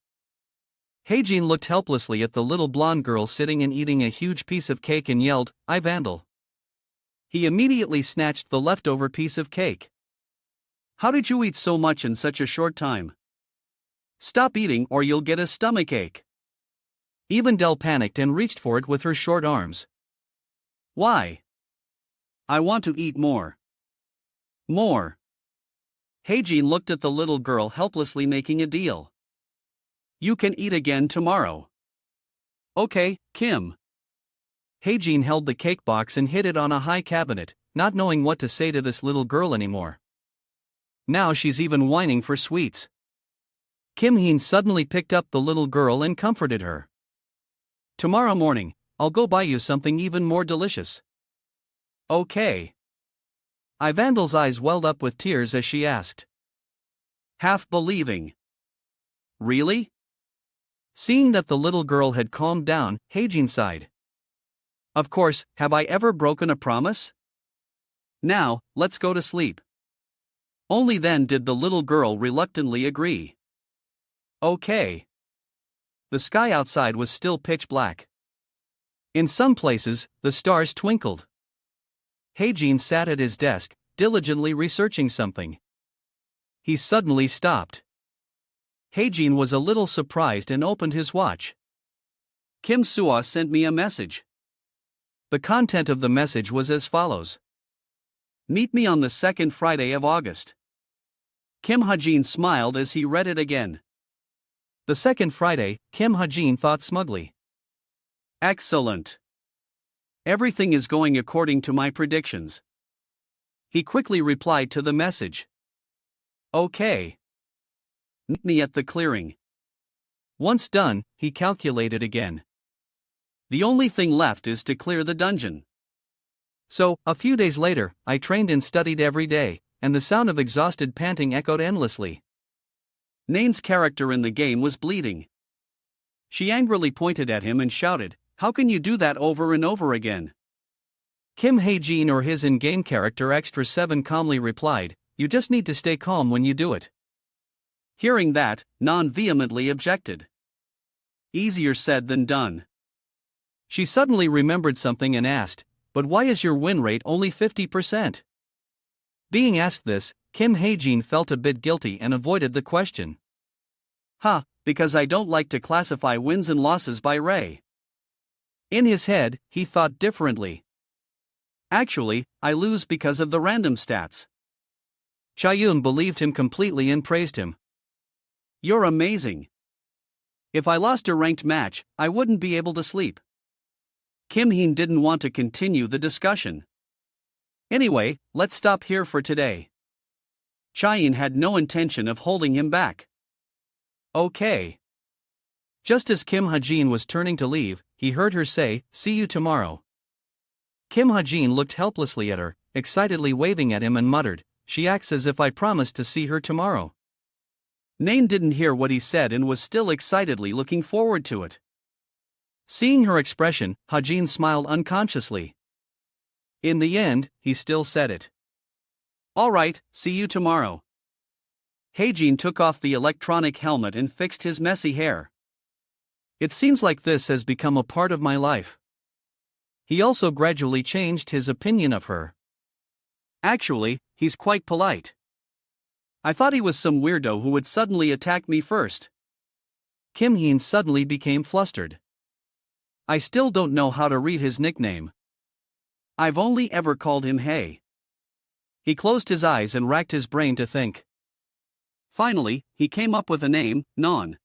Hae-jin looked helplessly at the little blonde girl sitting and eating a huge piece of cake and yelled, "I vandal." He immediately snatched the leftover piece of cake. "How did you eat so much in such a short time? Stop eating or you'll get a stomachache." Even Dell panicked and reached for it with her short arms. "Why? I want to eat more. More." Hae-jin looked at the little girl helplessly making a deal. "You can eat again tomorrow." "Okay, Kim." Hae-jin held the cake box and hid it on a high cabinet, not knowing what to say to this little girl anymore. Now she's even whining for sweets. Kim Heen suddenly picked up the little girl and comforted her. "Tomorrow morning, I'll go buy you something even more delicious." "Okay." Ivandal's eyes welled up with tears as she asked. Half believing. "Really?" Seeing that the little girl had calmed down, Hae-jin sighed. "Of course, have I ever broken a promise? Now, let's go to sleep." Only then did the little girl reluctantly agree. "Okay." The sky outside was still pitch black. In some places, the stars twinkled. Hae-jin sat at his desk, diligently researching something. He suddenly stopped. Hae-jin was a little surprised and opened his watch. "Kim Soo sent me a message." The content of the message was as follows. "Meet me on the second Friday of August." Kim Ha-jin smiled as he read it again. The second Friday, Kim Ha-jin thought smugly. "Excellent. Everything is going according to my predictions." He quickly replied to the message. "Okay. Meet me at the clearing." Once done, he calculated again. The only thing left is to clear the dungeon. So, a few days later, I trained and studied every day, and the sound of exhausted panting echoed endlessly. Nain's character in the game was bleeding. She angrily pointed at him and shouted, "How can you do that over and over again?" Kim Hae-jin, or his in-game character Extra 7, calmly replied, "You just need to stay calm when you do it." Hearing that, Nan vehemently objected. "Easier said than done." She suddenly remembered something and asked, "But why is your win rate only 50%? Being asked this, Kim Hae-jin felt a bit guilty and avoided the question. Because I don't like to classify wins and losses by Ray." In his head, he thought differently. "Actually, I lose because of the random stats." Chaeyoon believed him completely and praised him. "You're amazing. If I lost a ranked match, I wouldn't be able to sleep." Kim Heen didn't want to continue the discussion. "Anyway, let's stop here for today." Chaeyoon had no intention of holding him back. "Okay." Just as Kim Ha-jin was turning to leave, he heard her say, "See you tomorrow." Kim Ha-jin looked helplessly at her, excitedly waving at him, and muttered, "She acts as if I promised to see her tomorrow." Nain didn't hear what he said and was still excitedly looking forward to it. Seeing her expression, Ha-jin smiled unconsciously. In the end, he still said it. "All right, see you tomorrow." Hae-jin took off the electronic helmet and fixed his messy hair. "It seems like this has become a part of my life." He also gradually changed his opinion of her. "Actually, he's quite polite. I thought he was some weirdo who would suddenly attack me first." Kim Heen suddenly became flustered. "I still don't know how to read his nickname. I've only ever called him Hae." He closed his eyes and racked his brain to think. Finally, he came up with a name, Non.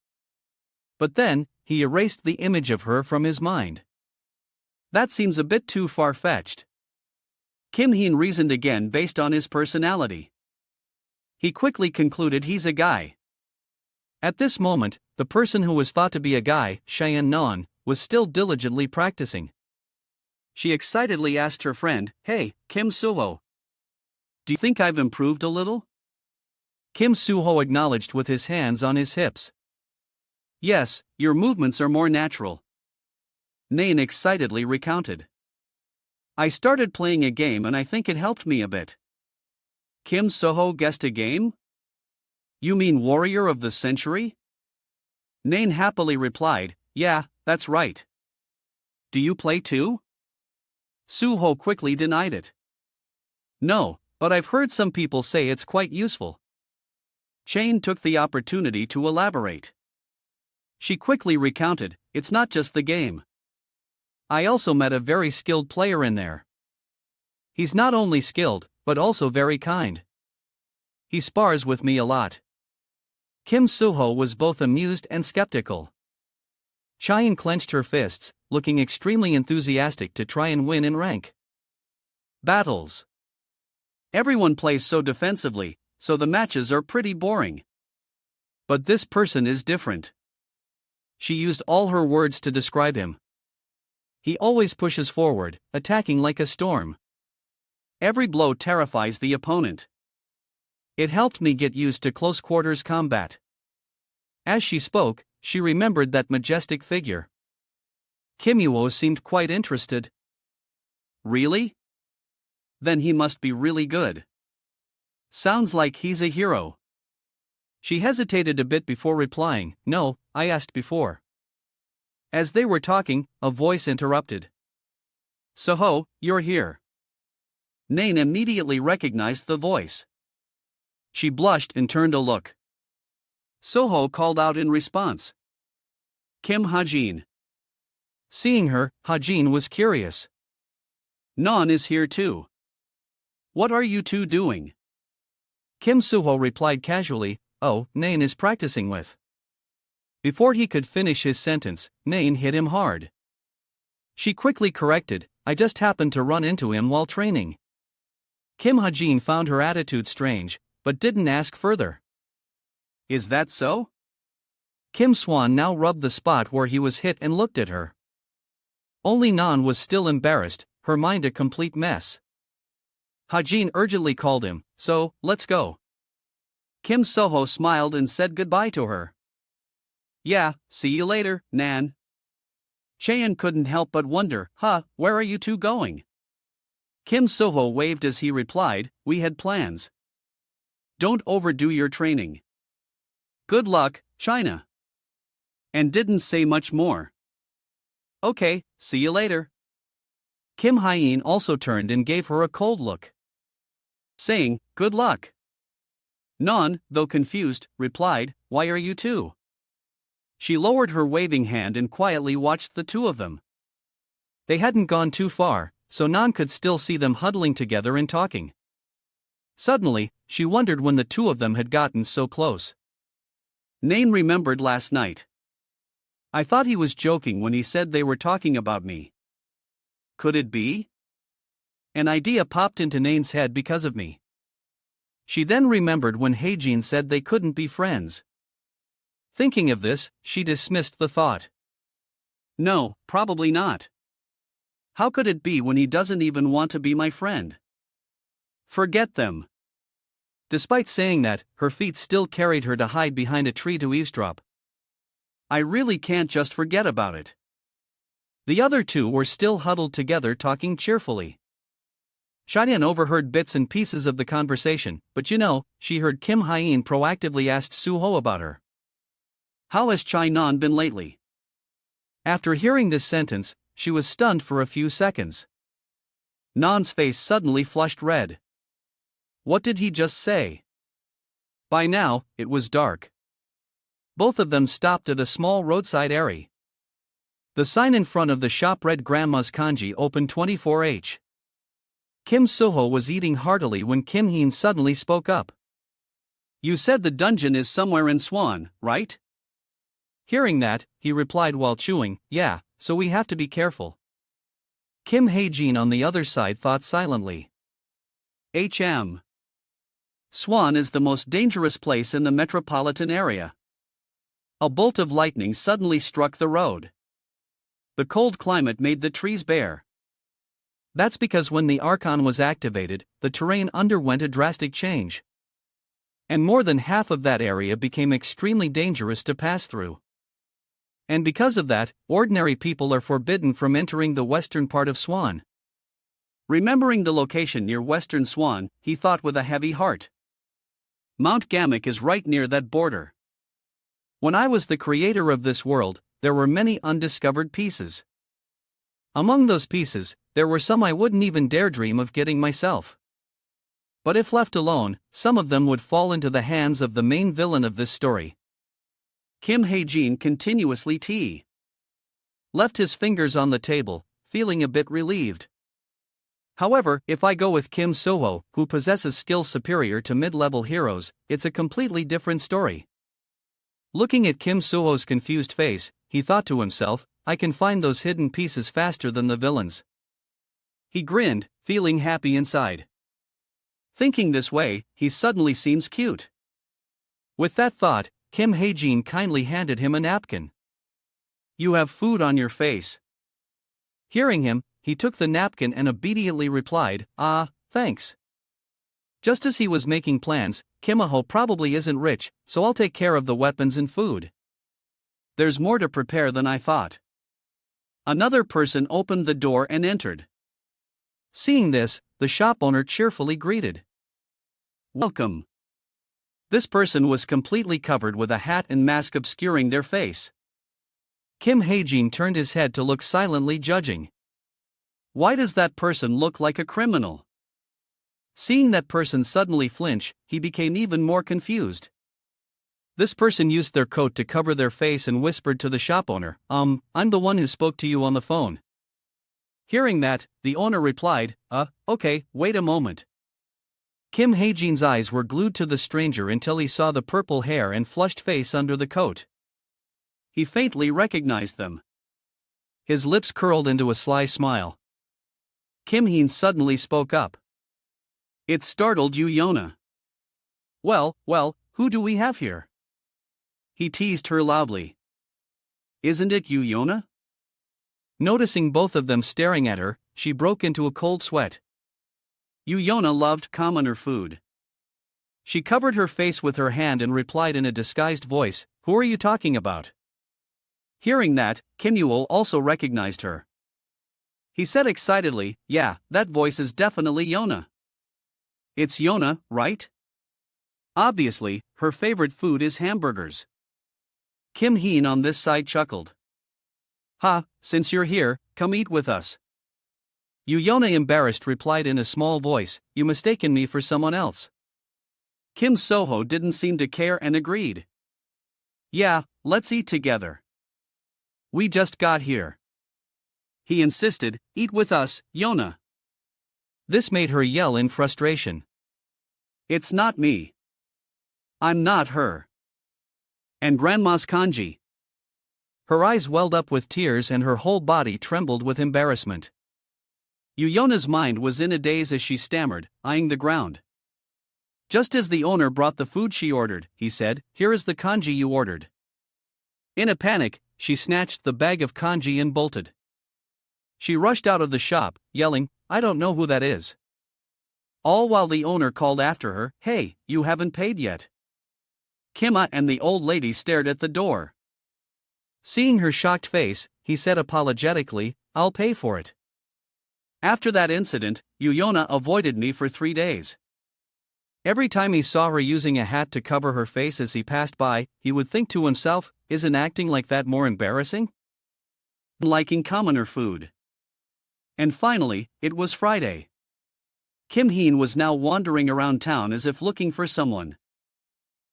But then, he erased the image of her from his mind. That seems a bit too far-fetched. Kim Heen reasoned again based on his personality. He quickly concluded he's a guy. At this moment, the person who was thought to be a guy, Cheyenne Non, was still diligently practicing. She excitedly asked her friend, "Hey, Kim Suho. Do you think I've improved a little?" Kim Suho acknowledged with his hands on his hips. "Yes, your movements are more natural." Nain excitedly recounted. "I started playing a game and I think it helped me a bit." Kim Suho guessed a game? "You mean Warrior of the Century?" Nain happily replied, "Yeah, that's right." "Do you play too?" Suho quickly denied it. "No, but I've heard some people say it's quite useful." Chain took the opportunity to elaborate. She quickly recounted, "It's not just the game. I also met a very skilled player in there. He's not only skilled, but also very kind. He spars with me a lot." Kim Suho was both amused and skeptical. Chain clenched her fists, looking extremely enthusiastic to try and win in rank. Battles. Everyone plays so defensively, so the matches are pretty boring. But this person is different. She used all her words to describe him. He always pushes forward, attacking like a storm. Every blow terrifies the opponent. It helped me get used to close quarters combat. As she spoke, she remembered that majestic figure. Kim Yuo seemed quite interested. "Really? Then he must be really good. Sounds like he's a hero." She hesitated a bit before replying, "No, I asked before." As they were talking, a voice interrupted. "Soho, you're here." Nain immediately recognized the voice. She blushed and turned a look. Soho called out in response, "Kim Hajin." Seeing her, Hajin was curious. "Non is here too. What are you two doing?" Kim Suho replied casually, "Oh, Nain is practicing with." Before he could finish his sentence, Nain hit him hard. She quickly corrected, "I just happened to run into him while training." Kim Hajin found her attitude strange, but didn't ask further. "Is that so?" Kim Swan now rubbed the spot where he was hit and looked at her. Only Nan was still embarrassed, her mind a complete mess. Hajin urgently called him, "So, let's go." Kim Soho smiled and said goodbye to her. "Yeah, see you later, Nan." Chaeyon couldn't help but wonder, where are you two going?" Kim Soho waved as he replied, "We had plans. Don't overdo your training. Good luck, China." And didn't say much more. "Okay, see you later." Kim Hyen also turned and gave her a cold look, saying, "Good luck." Non, though confused, replied, "Why are you two?" She lowered her waving hand and quietly watched the two of them. They hadn't gone too far, so Non could still see them huddling together and talking. Suddenly, she wondered when the two of them had gotten so close. Nain remembered last night. "I thought he was joking when he said they were talking about me. Could it be?" An idea popped into Nain's head because of me. She then remembered when Heijin said they couldn't be friends. Thinking of this, she dismissed the thought. No, probably not. How could it be when he doesn't even want to be my friend? Forget them. Despite saying that, her feet still carried her to hide behind a tree to eavesdrop. I really can't just forget about it. The other two were still huddled together talking cheerfully. Shadian overheard bits and pieces of the conversation, but she heard Kim Hyen proactively ask Suho about her. "How has Chai Nan been lately?" After hearing this sentence, she was stunned for a few seconds. Nan's face suddenly flushed red. What did he just say? By now, it was dark. Both of them stopped at a small roadside area. The sign in front of the shop read Grandma's Kanji Open 24H. Kim Soho was eating heartily when Kim Heen suddenly spoke up. "You said the dungeon is somewhere in Swan, right?" Hearing that, he replied while chewing, "Yeah, so we have to be careful." Kim Hae-jin on the other side thought silently. HM. Swan is the most dangerous place in the metropolitan area. A bolt of lightning suddenly struck the road. The cold climate made the trees bare. That's because when the Archon was activated, the terrain underwent a drastic change. And more than half of that area became extremely dangerous to pass through. And because of that, ordinary people are forbidden from entering the western part of Swan. Remembering the location near Western Swan, he thought with a heavy heart. Mount Gammock is right near that border. When I was the creator of this world, there were many undiscovered pieces. Among those pieces, there were some I wouldn't even dare dream of getting myself. But if left alone, some of them would fall into the hands of the main villain of this story. Kim Hae-jin continuously left his fingers on the table, feeling a bit relieved. However, if I go with Kim Soho, who possesses skills superior to mid-level heroes, it's a completely different story. Looking at Kim Soho's confused face, he thought to himself, I can find those hidden pieces faster than the villains. He grinned, feeling happy inside. Thinking this way, he suddenly seems cute. With that thought, Kim Hae-jin kindly handed him a napkin. You have food on your face. Hearing him, he took the napkin and obediently replied, thanks. Just as he was making plans, Kim-ho probably isn't rich, so I'll take care of the weapons and food. There's more to prepare than I thought. Another person opened the door and entered. Seeing this, the shop owner cheerfully greeted. Welcome. This person was completely covered with a hat and mask obscuring their face. Kim Hae-jin turned his head to look silently judging. Why does that person look like a criminal? Seeing that person suddenly flinch, he became even more confused. This person used their coat to cover their face and whispered to the shop owner, I'm the one who spoke to you on the phone. Hearing that, the owner replied, okay, wait a moment. Kim Hae-jin's eyes were glued to the stranger until he saw the purple hair and flushed face under the coat. He faintly recognized them. His lips curled into a sly smile. Kim Heen suddenly spoke up. It startled you, Yona. Well, who do we have here? He teased her loudly. Isn't it you, Yona? Noticing both of them staring at her, she broke into a cold sweat. Yona loved commoner food. She covered her face with her hand and replied in a disguised voice, Who are you talking about? Hearing that, Kim Yuo also recognized her. He said excitedly, Yeah, that voice is definitely Yona. It's Yona, right? Obviously, her favorite food is hamburgers. Kim Heen on this side chuckled. Since you're here, come eat with us. Yona embarrassed replied in a small voice, You mistaken me for someone else. Kim Soho didn't seem to care and agreed. Yeah, let's eat together. We just got here. He insisted, Eat with us, Yona. This made her yell in frustration. It's not me. I'm not her. And Grandma's kanji. Her eyes welled up with tears and her whole body trembled with embarrassment. Yona's mind was in a daze as she stammered, eyeing the ground. Just as the owner brought the food she ordered, he said, Here is the kanji you ordered. In a panic, she snatched the bag of kanji and bolted. She rushed out of the shop, yelling, I don't know who that is. All while the owner called after her, Hey, you haven't paid yet. Kima and the old lady stared at the door. Seeing her shocked face, he said apologetically, I'll pay for it. After that incident, Yona avoided me for 3 days. Every time he saw her using a hat to cover her face as he passed by, he would think to himself, Isn't acting like that more embarrassing? Liking commoner food. And finally, it was Friday. Kim Heen was now wandering around town as if looking for someone.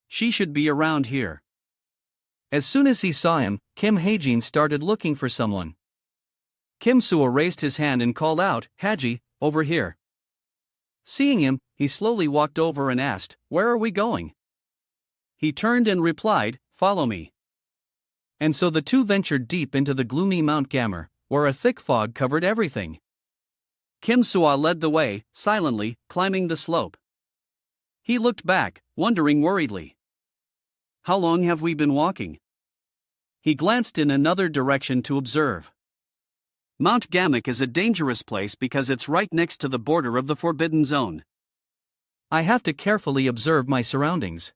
She should be around here. As soon as he saw him, Kim Hae-jin started looking for someone. Kim Soo raised his hand and called out, Haji, over here. Seeing him, he slowly walked over and asked, Where are we going? He turned and replied, Follow me. And so the two ventured deep into the gloomy Mount Gammer, where a thick fog covered everything. Kim Soo led the way, silently, climbing the slope. He looked back, wondering worriedly. How long have we been walking? He glanced in another direction to observe. Mount Gamak is a dangerous place because it's right next to the border of the Forbidden Zone. I have to carefully observe my surroundings.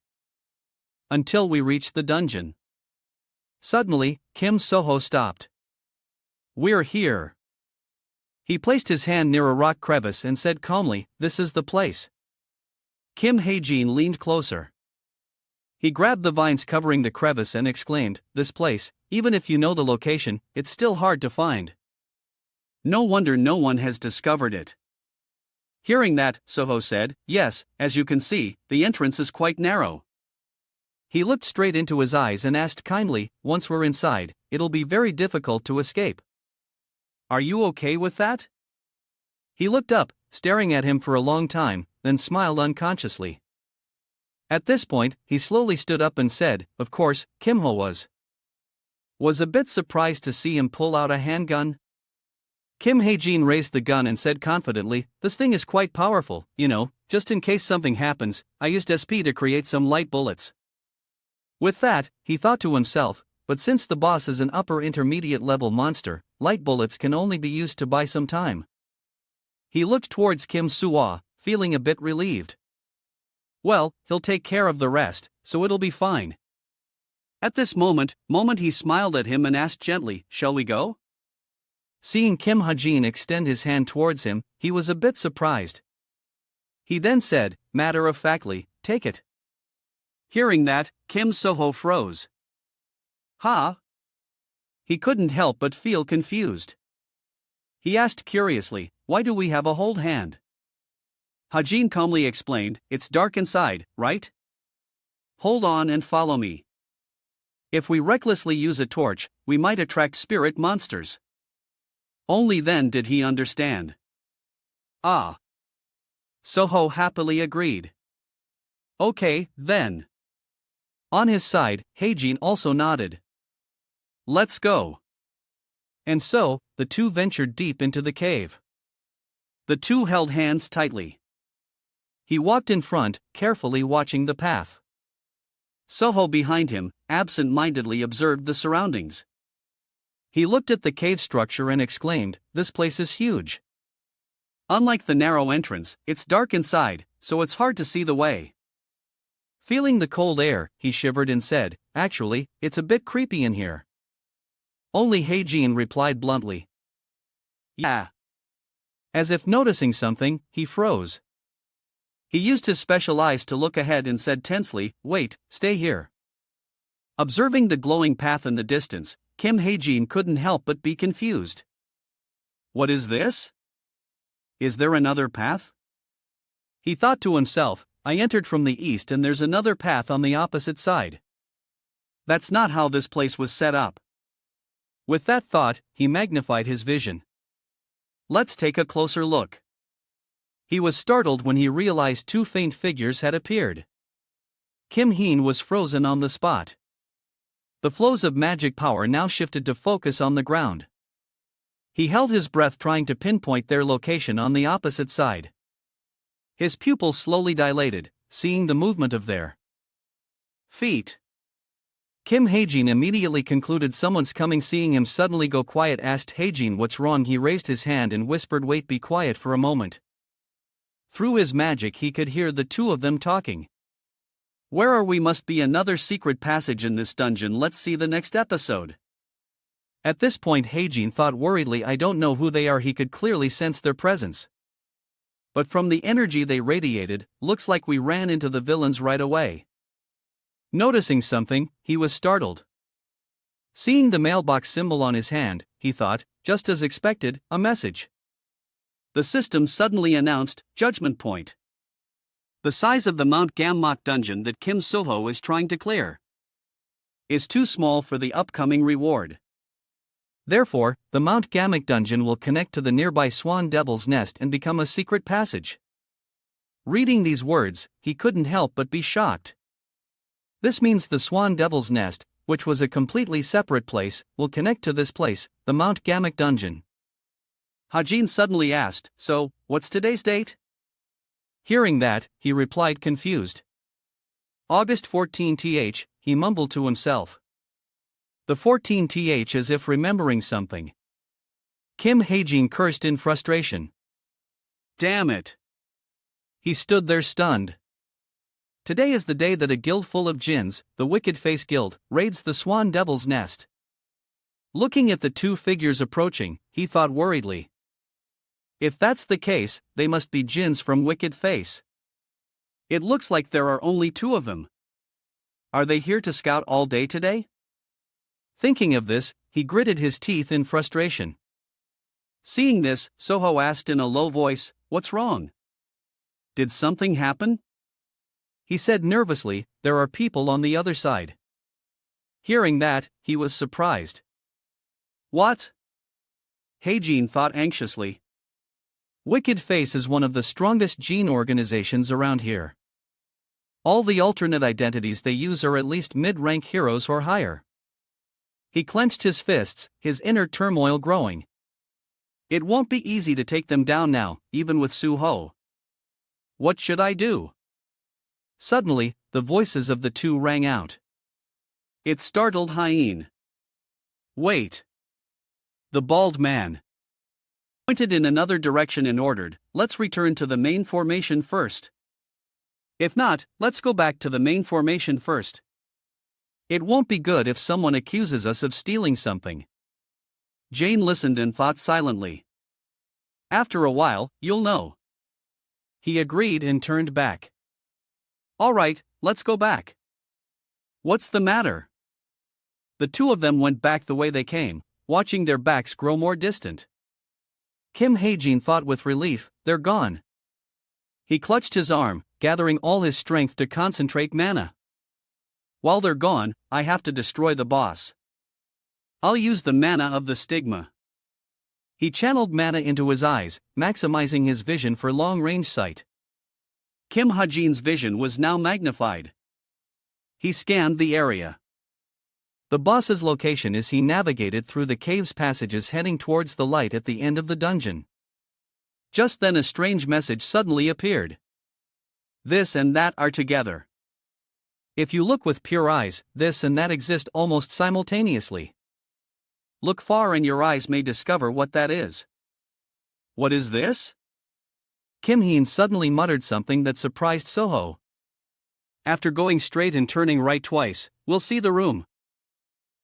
Until we reach the dungeon. Suddenly, Kim Soho stopped. We're here. He placed his hand near a rock crevice and said calmly, "This is the place." Kim Hae-jin leaned closer. He grabbed the vines covering the crevice and exclaimed, "This place, even if you know the location, it's still hard to find. No wonder no one has discovered it." Hearing that, Soho said, "Yes, as you can see, the entrance is quite narrow." He looked straight into his eyes and asked kindly, "Once we're inside, it'll be very difficult to escape. Are you okay with that?" He looked up, staring at him for a long time, then smiled unconsciously. At this point, he slowly stood up and said, "Of course." Kim-ho was a bit surprised to see him pull out a handgun. Kim Hae-jin raised the gun and said confidently, "This thing is quite powerful, you know, just in case something happens. I used SP to create some light bullets." With that, he thought to himself, but since the boss is an upper intermediate level monster, light bullets can only be used to buy some time. He looked towards Kim Soo-ah, feeling a bit relieved. Well, he'll take care of the rest, so it'll be fine. At this moment he smiled at him and asked gently, "Shall we go?" Seeing Kim Ha-jin extend his hand towards him, he was a bit surprised. He then said, matter-of-factly, "Take it." Hearing that, Kim Soho froze. "Huh?" He couldn't help but feel confused. He asked curiously, "Why do we have a hold hand?" Ha-jin calmly explained, "It's dark inside, right? Hold on and follow me. If we recklessly use a torch, we might attract spirit monsters." Only then did he understand. Ah. Soho happily agreed. "Okay, then." On his side, Hae-jin also nodded. "Let's go." And so, the two ventured deep into the cave. The two held hands tightly. He walked in front, carefully watching the path. Soho behind him, absent-mindedly observed the surroundings. He looked at the cave structure and exclaimed, "This place is huge. Unlike the narrow entrance, it's dark inside, so it's hard to see the way." Feeling the cold air, he shivered and said, "Actually, it's a bit creepy in here." Only Hae-jin replied bluntly, "Yeah." As if noticing something, he froze. He used his special eyes to look ahead and said tensely, "Wait, stay here." Observing the glowing path in the distance, Kim Hae-jin couldn't help but be confused. What is this? Is there another path? He thought to himself, I entered from the east and there's another path on the opposite side. That's not how this place was set up. With that thought, he magnified his vision. Let's take a closer look. He was startled when he realized two faint figures had appeared. Kim Heen was frozen on the spot. The flows of magic power now shifted to focus on the ground. He held his breath trying to pinpoint their location on the opposite side. His pupils slowly dilated, seeing the movement of their feet. Kim Hae-jin immediately concluded someone's coming. Seeing him suddenly go quiet, asked Hae-jin what's wrong. He raised his hand and whispered, "Wait, be quiet for a moment." Through his magic he could hear the two of them talking. Where are we? Must be another secret passage in this dungeon. Let's see the next episode. At this point Hae-jin thought worriedly, I don't know who they are. He could clearly sense their presence. But from the energy they radiated, looks like we ran into the villains right away. Noticing something, he was startled. Seeing the mailbox symbol on his hand, he thought, just as expected, a message. The system suddenly announced, Judgment Point. The size of the Mount Gamak dungeon that Kim Soho is trying to clear is too small for the upcoming reward. Therefore, the Mount Gamak dungeon will connect to the nearby Swan Devil's Nest and become a secret passage. Reading these words, he couldn't help but be shocked. This means the Swan Devil's Nest, which was a completely separate place, will connect to this place, the Mount Gamak dungeon. Ha-jin suddenly asked, so, what's today's date? Hearing that, he replied confused. August 14th, he mumbled to himself. The 14th as if remembering something. Kim Hae-jin cursed in frustration. Damn it! He stood there stunned. Today is the day that a guild full of jinns, the Wicked Face Guild, raids the Swan Devil's Nest. Looking at the two figures approaching, he thought worriedly. If that's the case, they must be jinns from Wicked Face. It looks like there are only two of them. Are they here to scout all day today? Thinking of this, he gritted his teeth in frustration. Seeing this, Soho asked in a low voice, "What's wrong? Did something happen?" He said nervously, "There are people on the other side." Hearing that, he was surprised. What? Hae-jin thought anxiously. Wicked Face is one of the strongest jinn organizations around here. All the alternate identities they use are at least mid-rank heroes or higher. He clenched his fists, his inner turmoil growing. It won't be easy to take them down now, even with Suho. What should I do? Suddenly, the voices of the two rang out. It startled Hyene. Wait. The bald man pointed in another direction and ordered, "Let's return to the main formation first. If not, let's go back to the main formation first. It won't be good if someone accuses us of stealing something." Jane listened and thought silently. After a while, you'll know. He agreed and turned back. All right, let's go back. What's the matter? The two of them went back the way they came, watching their backs grow more distant. Kim Hae-jin thought with relief, they're gone. He clutched his arm, gathering all his strength to concentrate mana. While they're gone, I have to destroy the boss. I'll use the mana of the stigma. He channeled mana into his eyes, maximizing his vision for long-range sight. Kim Hae-jin's vision was now magnified. He scanned the area. The boss's location as he navigated through the cave's passages heading towards the light at the end of the dungeon. Just then a strange message suddenly appeared. This and that are together. If you look with pure eyes, this and that exist almost simultaneously. Look far and your eyes may discover what that is. What is this? Kim Heen suddenly muttered something that surprised Soho. After going straight and turning right twice, we'll see the room.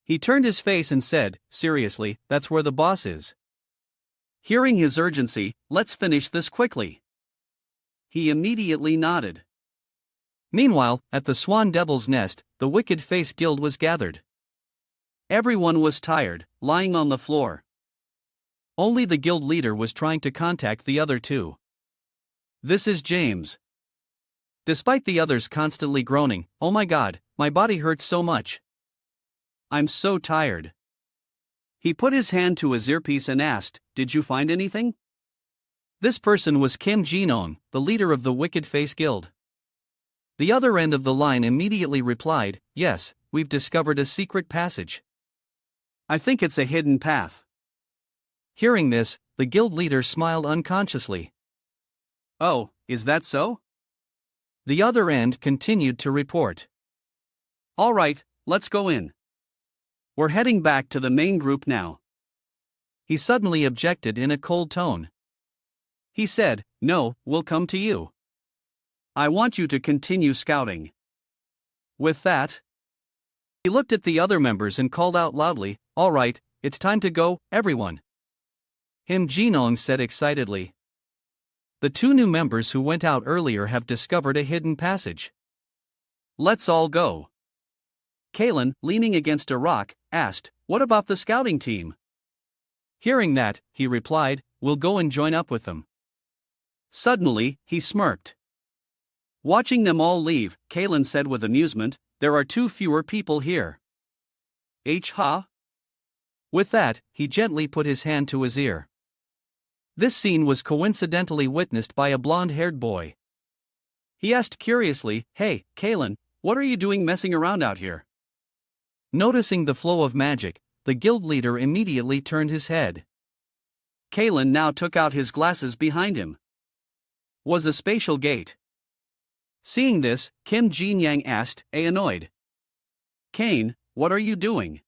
He turned his face and said, seriously, that's where the boss is. Hearing his urgency, let's finish this quickly. He immediately nodded. Meanwhile, at the Swan Devil's Nest, the Wicked Face Guild was gathered. Everyone was tired, lying on the floor. Only the guild leader was trying to contact the other two. This is James. Despite the others constantly groaning, oh my god, my body hurts so much. I'm so tired. He put his hand to his earpiece and asked, did you find anything? This person was Kim Jinong, the leader of the Wicked Face Guild. The other end of the line immediately replied, yes, we've discovered a secret passage. I think it's a hidden path. Hearing this, the guild leader smiled unconsciously. Oh, is that so? The other end continued to report. All right, let's go in. We're heading back to the main group now. He suddenly objected in a cold tone. He said, no, we'll come to you. I want you to continue scouting. With that, he looked at the other members and called out loudly, all right, it's time to go, everyone. Him Jinong said excitedly. The two new members who went out earlier have discovered a hidden passage. Let's all go. Kalen, leaning against a rock, asked, what about the scouting team? Hearing that, he replied, we'll go and join up with them. Suddenly, he smirked. Watching them all leave, Kalen said with amusement, there are 2 fewer people here. Ha? With that, he gently put his hand to his ear. This scene was coincidentally witnessed by a blonde-haired boy. He asked curiously, hey, Kalen, what are you doing messing around out here? Noticing the flow of magic, the guild leader immediately turned his head. Kalen now took out his glasses behind him. Was a spatial gate. Seeing this, Kim Jin-yang asked, annoyed. Kane, what are you doing?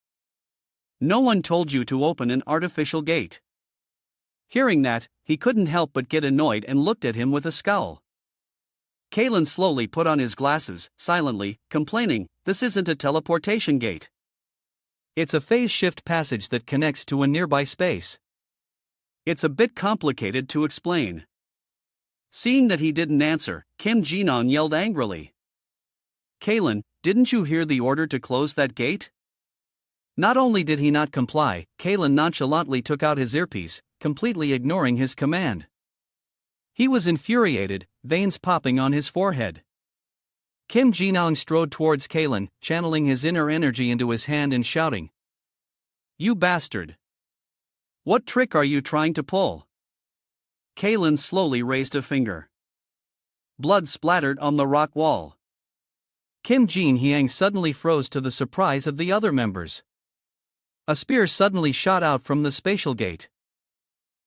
No one told you to open an artificial gate. Hearing that, he couldn't help but get annoyed and looked at him with a scowl. Kalen slowly put on his glasses, silently, complaining, "This isn't a teleportation gate. It's a phase shift passage that connects to a nearby space. It's a bit complicated to explain." Seeing that he didn't answer, Kim Jinong yelled angrily. "Kalen, didn't you hear the order to close that gate?" Not only did he not comply, Kalen nonchalantly took out his earpiece, completely ignoring his command. He was infuriated, veins popping on his forehead. Kim Jinong strode towards Kalen, channeling his inner energy into his hand and shouting, "You bastard! What trick are you trying to pull?" Kalen slowly raised a finger. Blood splattered on the rock wall. Kim Jin Hyang suddenly froze to the surprise of the other members. A spear suddenly shot out from the spatial gate.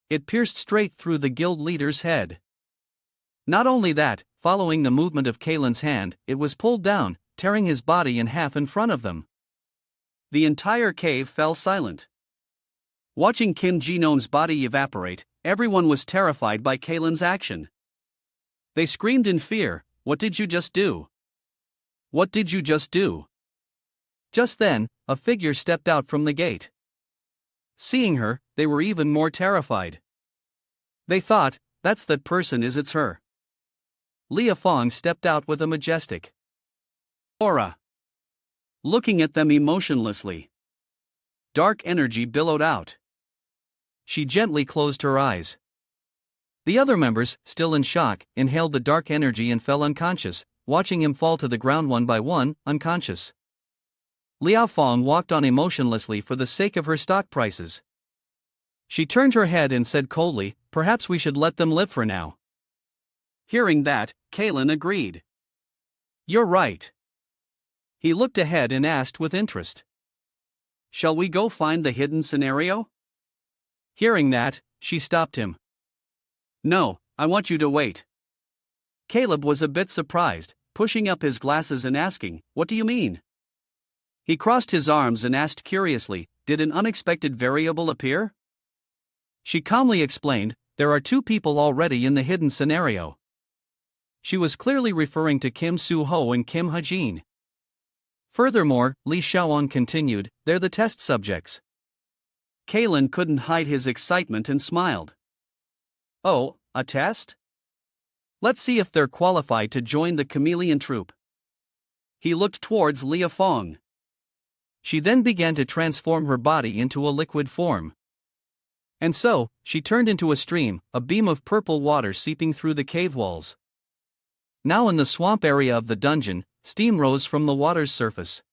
It pierced straight through the guild leader's head. Not only that, following the movement of Kalen's hand, it was pulled down, tearing his body in half in front of them. The entire cave fell silent. Watching Kim Jinong's body evaporate, everyone was terrified by Kalen's action. They screamed in fear, "What did you just do? What did you just do?" Just then, a figure stepped out from the gate. Seeing her, they were even more terrified. They thought, "That's that person, it's her." Leah Fong stepped out with a majestic aura. Looking at them emotionlessly, dark energy billowed out. She gently closed her eyes. The other members, still in shock, inhaled the dark energy and fell unconscious, watching him fall to the ground one by one, unconscious. Liao Fong walked on emotionlessly for the sake of her stock prices. She turned her head and said coldly, "Perhaps we should let them live for now." Hearing that, Kalen agreed. "You're right." He looked ahead and asked with interest, "Shall we go find the hidden scenario?" Hearing that, she stopped him. "No, I want you to wait." Caleb was a bit surprised, pushing up his glasses and asking, "What do you mean?" He crossed his arms and asked curiously, "Did an unexpected variable appear?" She calmly explained, "There are two people already in the hidden scenario." She was clearly referring to Kim Soo-ho and Kim Ha-jin. Furthermore, Li Xiaoan continued, "They're the test subjects." Kalen couldn't hide his excitement and smiled. "Oh, a test? Let's see if they're qualified to join the chameleon troupe." He looked towards Leah Fong. She then began to transform her body into a liquid form. And so, she turned into a stream, a beam of purple water seeping through the cave walls. Now in the swamp area of the dungeon, steam rose from the water's surface.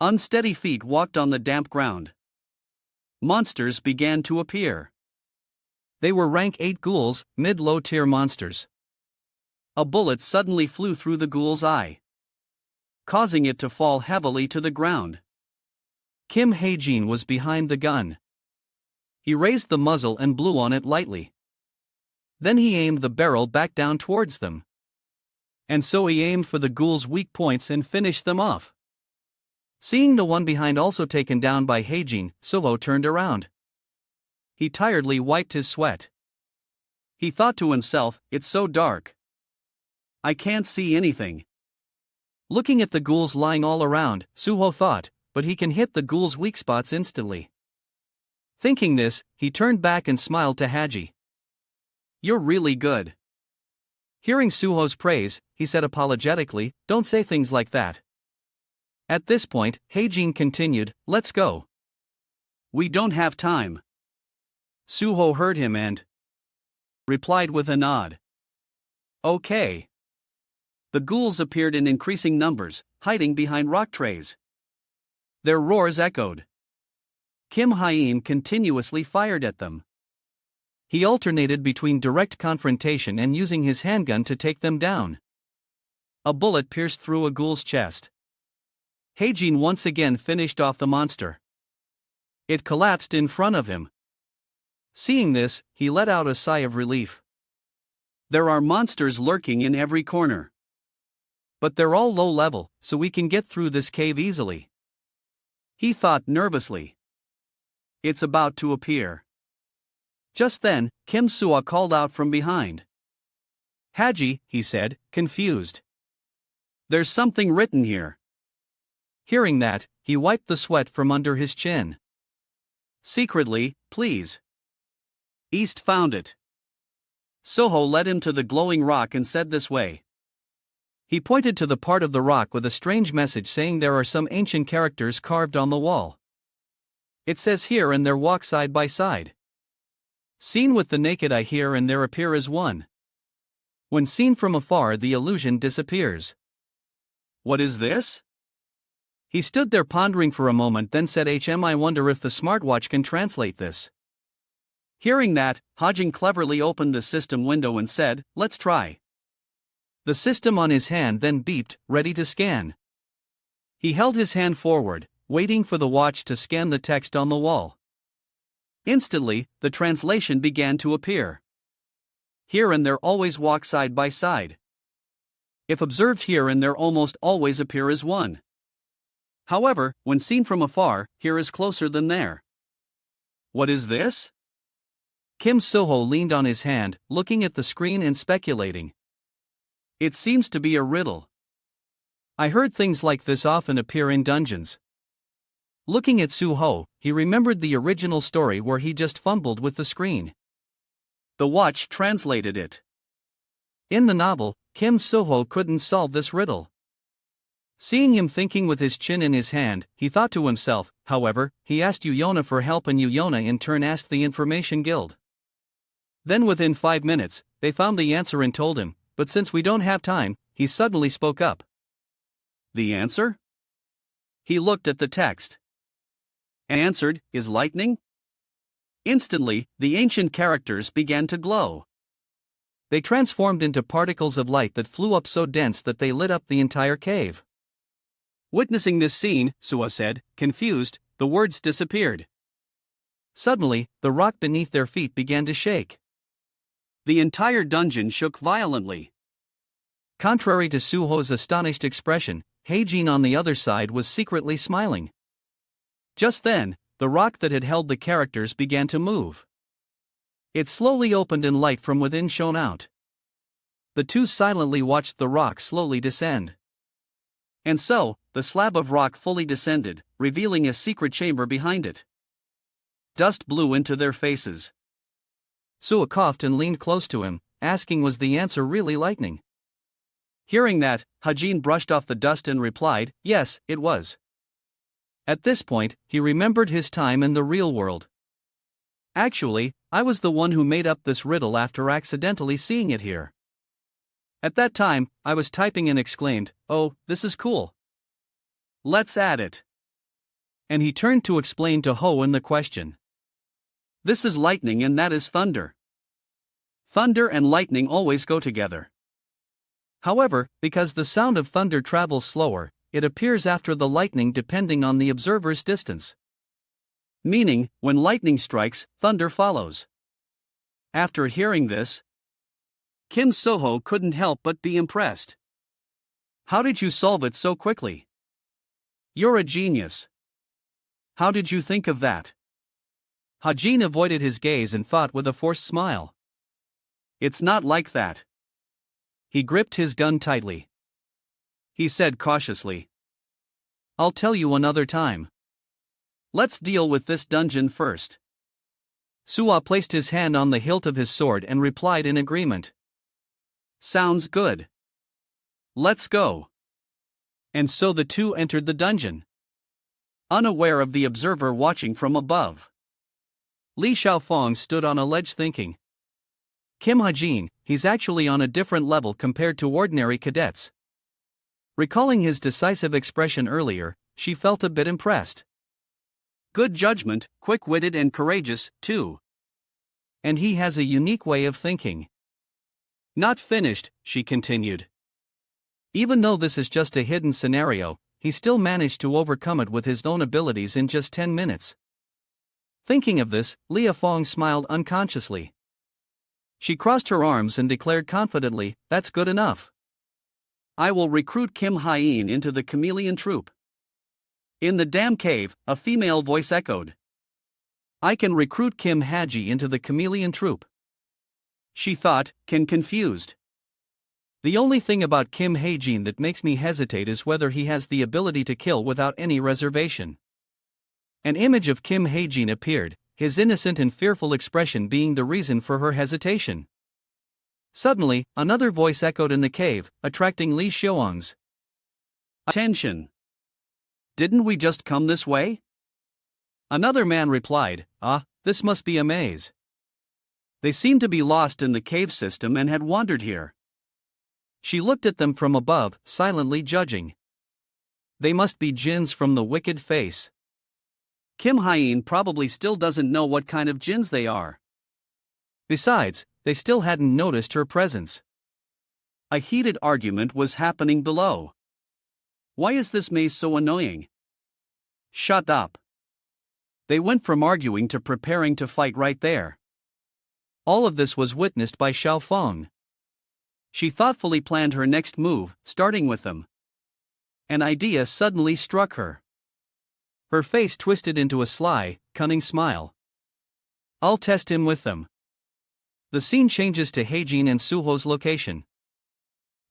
Unsteady feet walked on the damp ground. Monsters began to appear. They were rank 8 ghouls, mid-low tier monsters. A bullet suddenly flew through the ghoul's eye, causing it to fall heavily to the ground. Kim Hae-jin was behind the gun. He raised the muzzle and blew on it lightly. Then he aimed the barrel back down towards them. And so he aimed for the ghoul's weak points and finished them off. Seeing the one behind also taken down by Hae-jin, Suho turned around. He tiredly wiped his sweat. He thought to himself, "It's so dark. I can't see anything." Looking at the ghouls lying all around, Suho thought, "But he can hit the ghouls' weak spots instantly." Thinking this, he turned back and smiled to Haji. "You're really good." Hearing Suho's praise, he said apologetically, "Don't say things like that." At this point, Hae-jin continued, "Let's go." "We don't have time." Suho heard him and replied with a nod. "Okay." The ghouls appeared in increasing numbers, hiding behind rock trays. Their roars echoed. Kim Hyem continuously fired at them. He alternated between direct confrontation and using his handgun to take them down. A bullet pierced through a ghoul's chest. Hae-jin once again finished off the monster. It collapsed in front of him. Seeing this, he let out a sigh of relief. There are monsters lurking in every corner. But they're all low level, so we can get through this cave easily. He thought nervously. It's about to appear. Just then, Kim Sua called out from behind. Haji, he said, confused. There's something written here. Hearing that, he wiped the sweat from under his chin. Secretly, please. East found it. Soho led him to the glowing rock and said this way. He pointed to the part of the rock with a strange message saying there are some ancient characters carved on the wall. It says here and there walk side by side. Seen with the naked eye here and there appear as one. When seen from afar the illusion disappears. What is this? He stood there pondering for a moment, then said, I wonder if the smartwatch can translate this. Hearing that, Hajin cleverly opened the system window and said, let's try. The system on his hand then beeped, ready to scan. He held his hand forward, waiting for the watch to scan the text on the wall. Instantly, the translation began to appear. Here and there always walk side by side. If observed here and there almost always appear as one. However, when seen from afar, here is closer than there. What is this? Kim Soho leaned on his hand, looking at the screen and speculating. It seems to be a riddle. I heard things like this often appear in dungeons. Looking at Suho, he remembered the original story where he just fumbled with the screen. The watch translated it. In the novel, Kim Soho couldn't solve this riddle. Seeing him thinking with his chin in his hand, he thought to himself, however, he asked Yuyona for help and Yuyona in turn asked the Information Guild. Then within 5 minutes, they found the answer and told him, but since we don't have time, he suddenly spoke up. The answer? He looked at the text. And answered, is lightning? Instantly, the ancient characters began to glow. They transformed into particles of light that flew up so dense that they lit up the entire cave. Witnessing this scene, Sua said, confused, the words disappeared. Suddenly, the rock beneath their feet began to shake. The entire dungeon shook violently. Contrary to Suho's astonished expression, Heijin on the other side was secretly smiling. Just then, the rock that had held the characters began to move. It slowly opened and light from within shone out. The two silently watched the rock slowly descend. And so, the slab of rock fully descended, revealing a secret chamber behind it. Dust blew into their faces. Sua coughed and leaned close to him, asking was the answer really lightning? Hearing that, Hajin brushed off the dust and replied, yes, it was. At this point, he remembered his time in the real world. Actually, I was the one who made up this riddle after accidentally seeing it here. At that time, I was typing and exclaimed, oh, this is cool. Let's add it. And he turned to explain to Ho in the question. This is lightning and that is thunder. Thunder and lightning always go together. However, because the sound of thunder travels slower, it appears after the lightning depending on the observer's distance. Meaning, when lightning strikes, thunder follows. After hearing this, Kim Soho couldn't help but be impressed. How did you solve it so quickly? You're a genius. How did you think of that? Hajin avoided his gaze and thought with a forced smile. It's not like that. He gripped his gun tightly. He said cautiously. I'll tell you another time. Let's deal with this dungeon first. Sua placed his hand on the hilt of his sword and replied in agreement. Sounds good. Let's go. And so the two entered the dungeon, unaware of the observer watching from above. Li Xiaofeng stood on a ledge thinking. Kim Hajin, he's actually on a different level compared to ordinary cadets. Recalling his decisive expression earlier, she felt a bit impressed. Good judgment, quick-witted and courageous, too. And he has a unique way of thinking. Not finished, she continued. Even though this is just a hidden scenario, he still managed to overcome it with his own abilities in just 10 minutes. Thinking of this, Lia Fong smiled unconsciously. She crossed her arms and declared confidently, that's good enough. I will recruit Kim Hyen into the chameleon troop. In the damn cave, a female voice echoed. I can recruit Kim Haji into the chameleon troupe. She thought, confused. The only thing about Kim Hae-jin that makes me hesitate is whether he has the ability to kill without any reservation. An image of Kim Hae-jin appeared, his innocent and fearful expression being the reason for her hesitation. Suddenly, another voice echoed in the cave, attracting Li Xiaoang's attention. Didn't we just come this way? Another man replied, this must be a maze. They seemed to be lost in the cave system and had wandered here. She looked at them from above, silently judging. They must be jinns from the wicked face. Kim Hyen probably still doesn't know what kind of jinns they are. Besides, they still hadn't noticed her presence. A heated argument was happening below. Why is this maze so annoying? Shut up. They went from arguing to preparing to fight right there. All of this was witnessed by Xiao Feng. She thoughtfully planned her next move, starting with them. An idea suddenly struck her. Her face twisted into a sly, cunning smile. I'll test him with them. The scene changes to Heijin and Suho's location.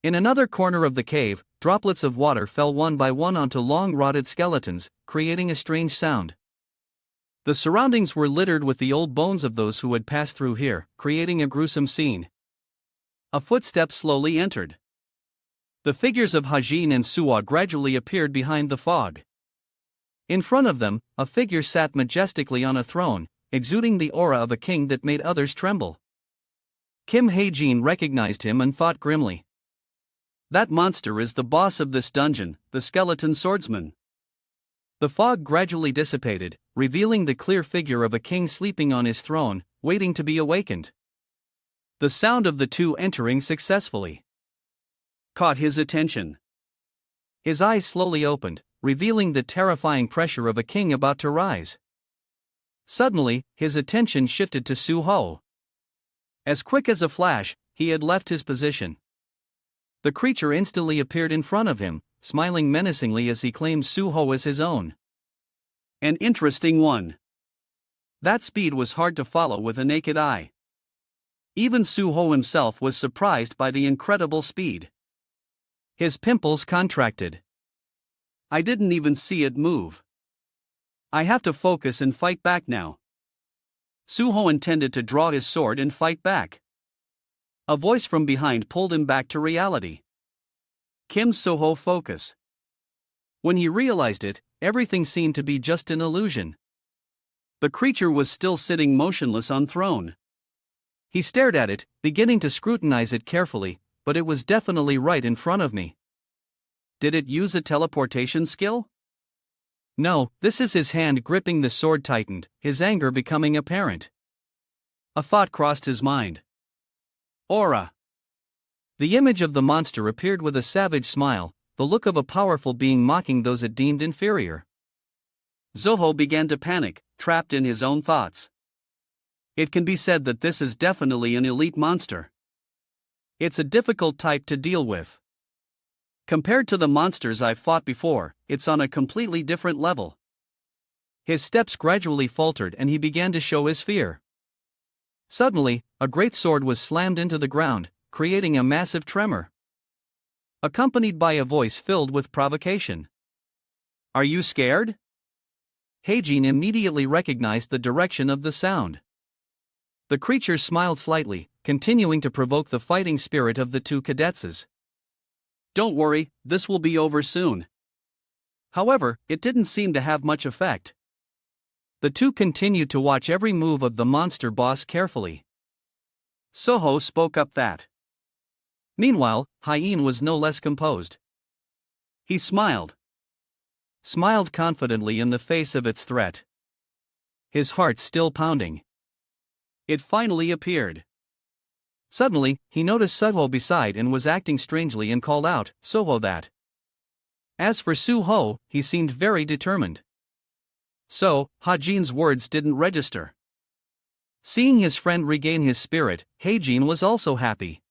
In another corner of the cave, droplets of water fell one by one onto long rotted skeletons, creating a strange sound. The surroundings were littered with the old bones of those who had passed through here, creating a gruesome scene. A footstep slowly entered. The figures of Hajin and Suo gradually appeared behind the fog. In front of them, a figure sat majestically on a throne, exuding the aura of a king that made others tremble. Kim Hae-jin recognized him and thought grimly. That monster is the boss of this dungeon, the skeleton swordsman. The fog gradually dissipated, revealing the clear figure of a king sleeping on his throne, waiting to be awakened. The sound of the two entering successfully caught his attention. His eyes slowly opened, revealing the terrifying pressure of a king about to rise. Suddenly, his attention shifted to Suho. As quick as a flash, he had left his position. The creature instantly appeared in front of him, smiling menacingly as he claimed Suho as his own. An interesting one. That speed was hard to follow with a naked eye. Even Suho himself was surprised by the incredible speed. His pimples contracted. I didn't even see it move. I have to focus and fight back now. Suho intended to draw his sword and fight back. A voice from behind pulled him back to reality. Kim Soho focus. When he realized it, everything seemed to be just an illusion. The creature was still sitting motionless on throne. He stared at it, beginning to scrutinize it carefully, but it was definitely right in front of me. Did it use a teleportation skill? No, this is his hand gripping the sword tightened, his anger becoming apparent. A thought crossed his mind. Aura. The image of the monster appeared with a savage smile, the look of a powerful being mocking those it deemed inferior. Zoho began to panic, trapped in his own thoughts. It can be said that this is definitely an elite monster. It's a difficult type to deal with. Compared to the monsters I've fought before, it's on a completely different level. His steps gradually faltered and he began to show his fear. Suddenly, a great sword was slammed into the ground, creating a massive tremor, accompanied by a voice filled with provocation. Are you scared? Heijin immediately recognized the direction of the sound. The creature smiled slightly, continuing to provoke the fighting spirit of the two cadetses. Don't worry, this will be over soon. However, it didn't seem to have much effect. The two continued to watch every move of the monster boss carefully. Soho spoke up that. Meanwhile, Hyen was no less composed. He smiled confidently in the face of its threat. His heart still pounding. It finally appeared. Suddenly, he noticed Suho beside and was acting strangely and called out, Soho that. As for Suho, he seemed very determined. So, Hajin's words didn't register. Seeing his friend regain his spirit, Heijin was also happy.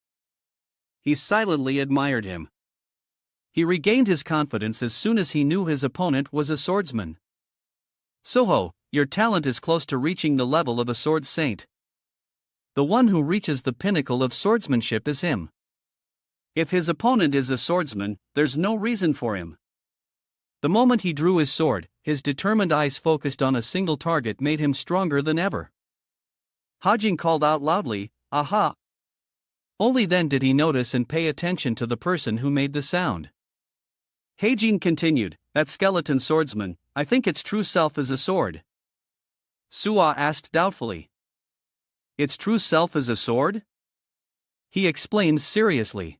He silently admired him. He regained his confidence as soon as he knew his opponent was a swordsman. Soho, your talent is close to reaching the level of a sword saint. The one who reaches the pinnacle of swordsmanship is him. If his opponent is a swordsman, there's no reason for him. The moment he drew his sword, his determined eyes focused on a single target made him stronger than ever. Hajin called out loudly, "Aha!" Only then did he notice and pay attention to the person who made the sound. Heijin continued, "That skeleton swordsman, I think its true self is a sword." Suwa asked doubtfully. "Its true self is a sword?" He explained seriously.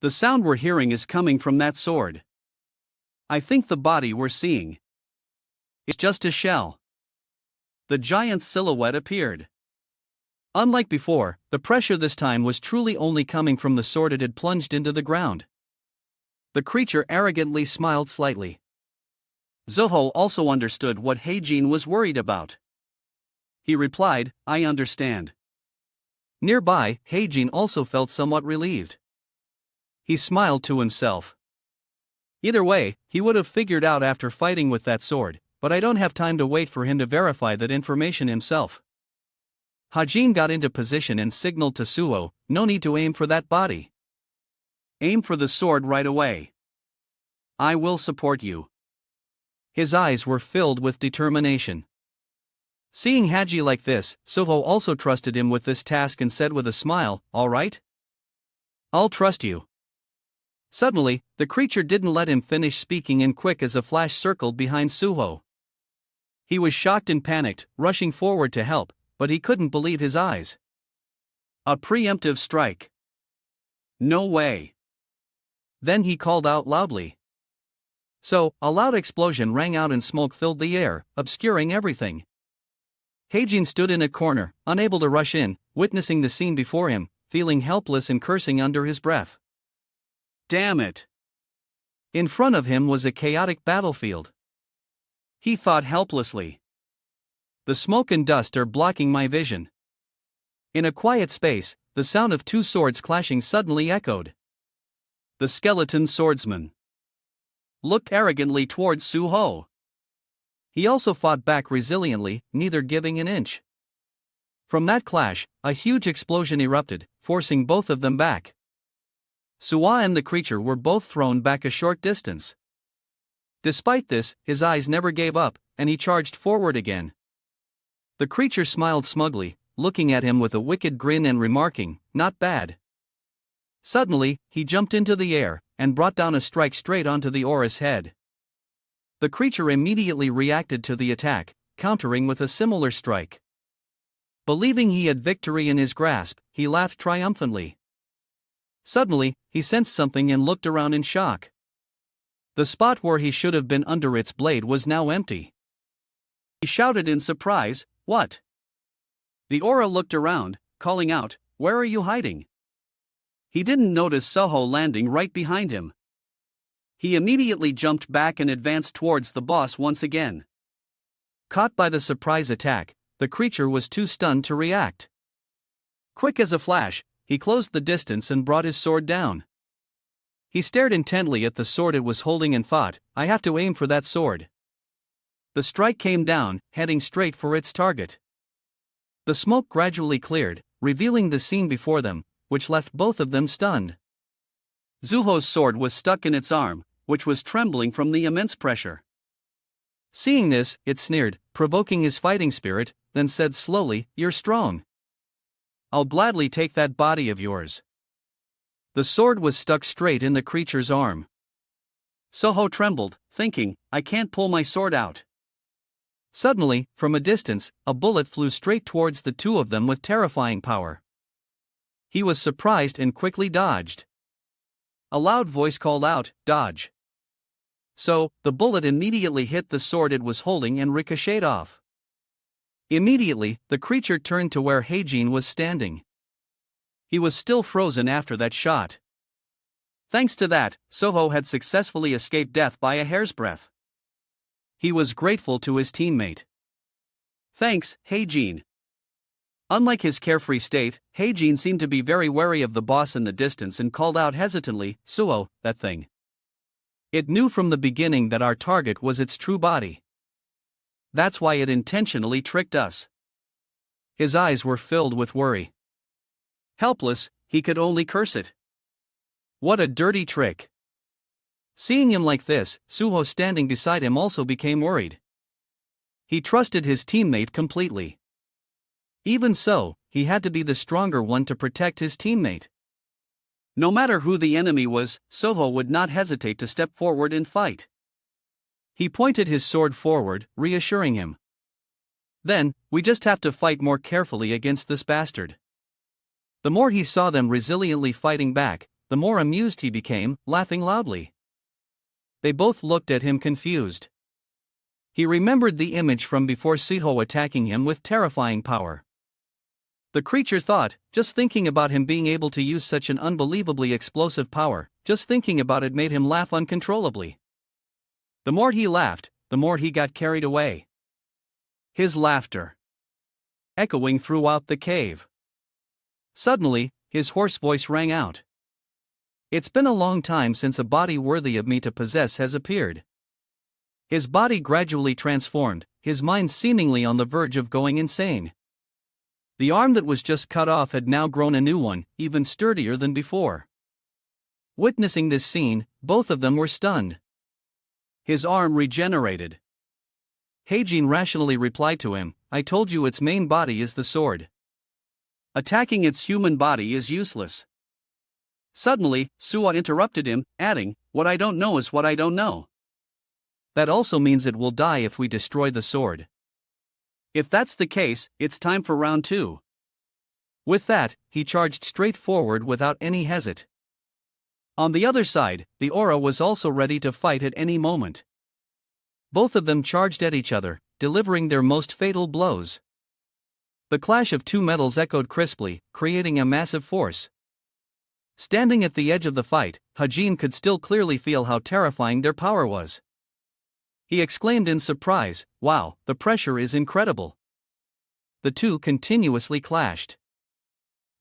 "The sound we're hearing is coming from that sword. I think the body we're seeing is just a shell." The giant's silhouette appeared. Unlike before, the pressure this time was truly only coming from the sword it had plunged into the ground. The creature arrogantly smiled slightly. Zoho also understood what Heijin was worried about. He replied, "I understand." Nearby, Heijin also felt somewhat relieved. He smiled to himself. Either way, he would have figured out after fighting with that sword, but I don't have time to wait for him to verify that information himself. Hajin got into position and signaled to Suo, "No need to aim for that body. Aim for the sword right away. I will support you." His eyes were filled with determination. Seeing Haji like this, Soho also trusted him with this task and said with a smile, "All right? I'll trust you." Suddenly, the creature didn't let him finish speaking and quick as a flash circled behind Suho. He was shocked and panicked, rushing forward to help, but he couldn't believe his eyes. A preemptive strike. No way. Then he called out loudly. So, a loud explosion rang out and smoke filled the air, obscuring everything. Heijin stood in a corner, unable to rush in, witnessing the scene before him, feeling helpless and cursing under his breath. Damn it! In front of him was a chaotic battlefield. He thought helplessly. The smoke and dust are blocking my vision. In a quiet space, the sound of two swords clashing suddenly echoed. The skeleton swordsman looked arrogantly towards Suho. He also fought back resiliently, neither giving an inch. From that clash, a huge explosion erupted, forcing both of them back. Suwa and the creature were both thrown back a short distance. Despite this, his eyes never gave up, and he charged forward again. The creature smiled smugly, looking at him with a wicked grin and remarking, "Not bad." Suddenly, he jumped into the air, and brought down a strike straight onto the Aura's head. The creature immediately reacted to the attack, countering with a similar strike. Believing he had victory in his grasp, he laughed triumphantly. Suddenly, he sensed something and looked around in shock. The spot where he should have been under its blade was now empty. He shouted in surprise, "What?" The Aura looked around, calling out, "Where are you hiding?" He didn't notice Soho landing right behind him. He immediately jumped back and advanced towards the boss once again. Caught by the surprise attack, the creature was too stunned to react. Quick as a flash, he closed the distance and brought his sword down. He stared intently at the sword it was holding and thought, "I have to aim for that sword." The strike came down, heading straight for its target. The smoke gradually cleared, revealing the scene before them, which left both of them stunned. Zuho's sword was stuck in its arm, which was trembling from the immense pressure. Seeing this, it sneered, provoking his fighting spirit, then said slowly, "You're strong. I'll gladly take that body of yours." The sword was stuck straight in the creature's arm. Soho trembled, thinking, "I can't pull my sword out." Suddenly, from a distance, a bullet flew straight towards the two of them with terrifying power. He was surprised and quickly dodged. A loud voice called out, "Dodge." So, the bullet immediately hit the sword it was holding and ricocheted off. Immediately, the creature turned to where Heijin was standing. He was still frozen after that shot. Thanks to that, Soho had successfully escaped death by a hair's breadth. He was grateful to his teammate. "Thanks, Heijin." Unlike his carefree state, Heijin seemed to be very wary of the boss in the distance and called out hesitantly, "Suo, that thing. It knew from the beginning that our target was its true body." That's why it intentionally tricked us. His eyes were filled with worry. Helpless, he could only curse it. What a dirty trick. Seeing him like this, Suho standing beside him also became worried. He trusted his teammate completely. Even so, he had to be the stronger one to protect his teammate. No matter who the enemy was, Suho would not hesitate to step forward and fight. He pointed his sword forward, reassuring him. Then, we just have to fight more carefully against this bastard. The more he saw them resiliently fighting back, the more amused he became, laughing loudly. They both looked at him confused. He remembered the image from before Suho attacking him with terrifying power. The creature thought, just thinking about him being able to use such an unbelievably explosive power, just thinking about it made him laugh uncontrollably. The more he laughed, the more he got carried away. His laughter echoing throughout the cave. Suddenly, his hoarse voice rang out. It's been a long time since a body worthy of me to possess has appeared. His body gradually transformed, his mind seemingly on the verge of going insane. The arm that was just cut off had now grown a new one, even sturdier than before. Witnessing this scene, both of them were stunned. His arm regenerated. Heijin rationally replied to him, I told you its main body is the sword. Attacking its human body is useless. Suddenly, Suo interrupted him, adding, What I don't know is what I don't know. That also means it will die if we destroy the sword. If that's the case, it's time for round 2. With that, he charged straight forward without any hesitation. On the other side, the aura was also ready to fight at any moment. Both of them charged at each other, delivering their most fatal blows. The clash of two metals echoed crisply, creating a massive force. Standing at the edge of the fight, Heijin could still clearly feel how terrifying their power was. He exclaimed in surprise, Wow, the pressure is incredible. The two continuously clashed,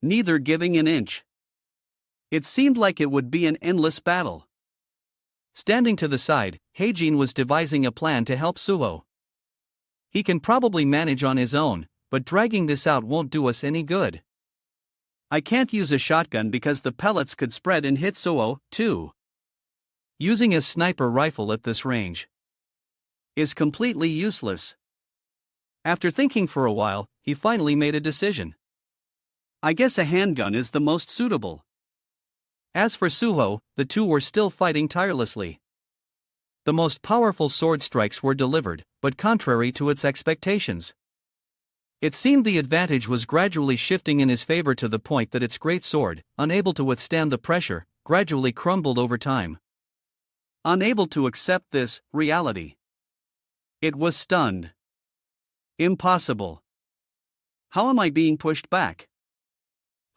neither giving an inch. It seemed like it would be an endless battle. Standing to the side, Heijin was devising a plan to help Suho. He can probably manage on his own, but dragging this out won't do us any good. I can't use a shotgun because the pellets could spread and hit Suho, too. Using a sniper rifle at this range is completely useless. After thinking for a while, he finally made a decision. I guess a handgun is the most suitable. As for Suho, the two were still fighting tirelessly. The most powerful sword strikes were delivered, but contrary to its expectations. It seemed the advantage was gradually shifting in his favor to the point that its great sword, unable to withstand the pressure, gradually crumbled over time. Unable to accept this reality, it was stunned. Impossible. How am I being pushed back?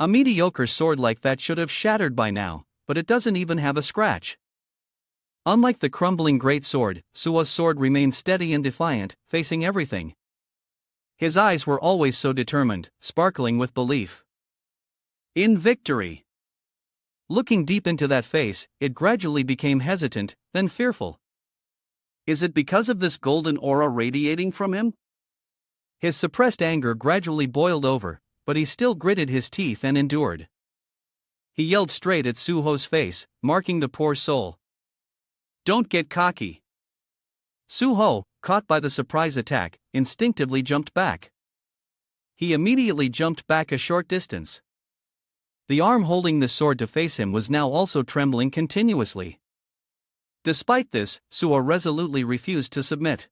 A mediocre sword like that should have shattered by now, but it doesn't even have a scratch. Unlike the crumbling great sword, Suo's sword remained steady and defiant, facing everything. His eyes were always so determined, sparkling with belief in victory. Looking deep into that face, it gradually became hesitant, then fearful. Is it because of this golden aura radiating from him? His suppressed anger gradually boiled over, but he still gritted his teeth and endured. He yelled straight at Suho's face, marking the poor soul. Don't get cocky. Suho, caught by the surprise attack, instinctively jumped back. He immediately jumped back a short distance. The arm holding the sword to face him was now also trembling continuously. Despite this, Suho resolutely refused to submit.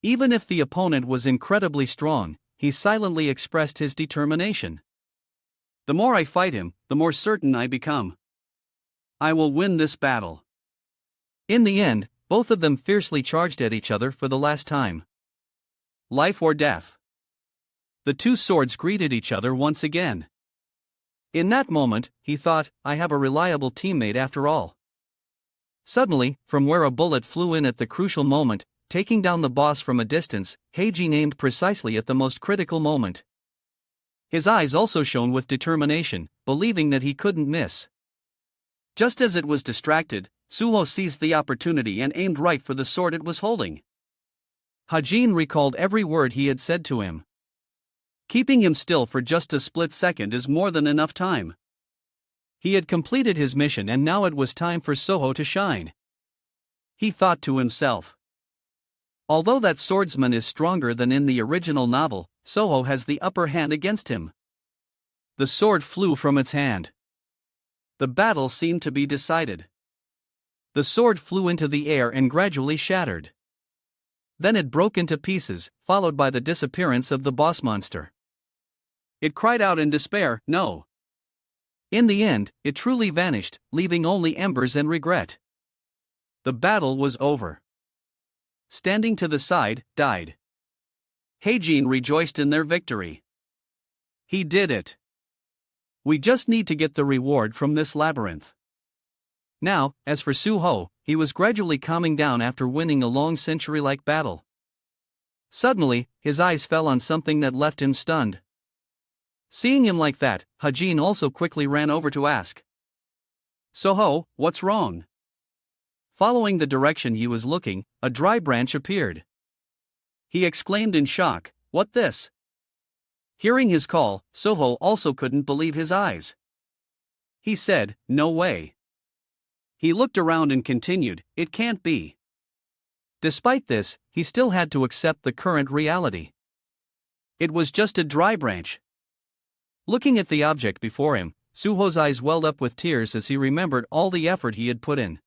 Even if the opponent was incredibly strong, he silently expressed his determination. The more I fight him, the more certain I become. I will win this battle. In the end, both of them fiercely charged at each other for the last time. Life or death. The two swords greeted each other once again. In that moment, he thought, I have a reliable teammate after all. Suddenly, from where a bullet flew in at the crucial moment, taking down the boss from a distance, Heijin aimed precisely at the most critical moment. His eyes also shone with determination, believing that he couldn't miss. Just as it was distracted, Suho seized the opportunity and aimed right for the sword it was holding. Hajin recalled every word he had said to him. Keeping him still for just a split second is more than enough time. He had completed his mission and now it was time for Soho to shine. He thought to himself. Although that swordsman is stronger than in the original novel, Soho has the upper hand against him. The sword flew from its hand. The battle seemed to be decided. The sword flew into the air and gradually shattered. Then it broke into pieces, followed by the disappearance of the boss monster. It cried out in despair, "No!" In the end, it truly vanished, leaving only embers and regret. The battle was over. Standing to the side, died. Heijin rejoiced in their victory. He did it. We just need to get the reward from this labyrinth. Now, as for Suho, he was gradually calming down after winning a long century-like battle. Suddenly, his eyes fell on something that left him stunned. Seeing him like that, Hajin also quickly ran over to ask. "Soho, what's wrong?" Following the direction he was looking, a dry branch appeared. He exclaimed in shock, "What this?" Hearing his call, Soho also couldn't believe his eyes. He said, "No way." He looked around and continued, "It can't be." Despite this, he still had to accept the current reality. It was just a dry branch. Looking at the object before him, Suho's eyes welled up with tears as he remembered all the effort he had put in.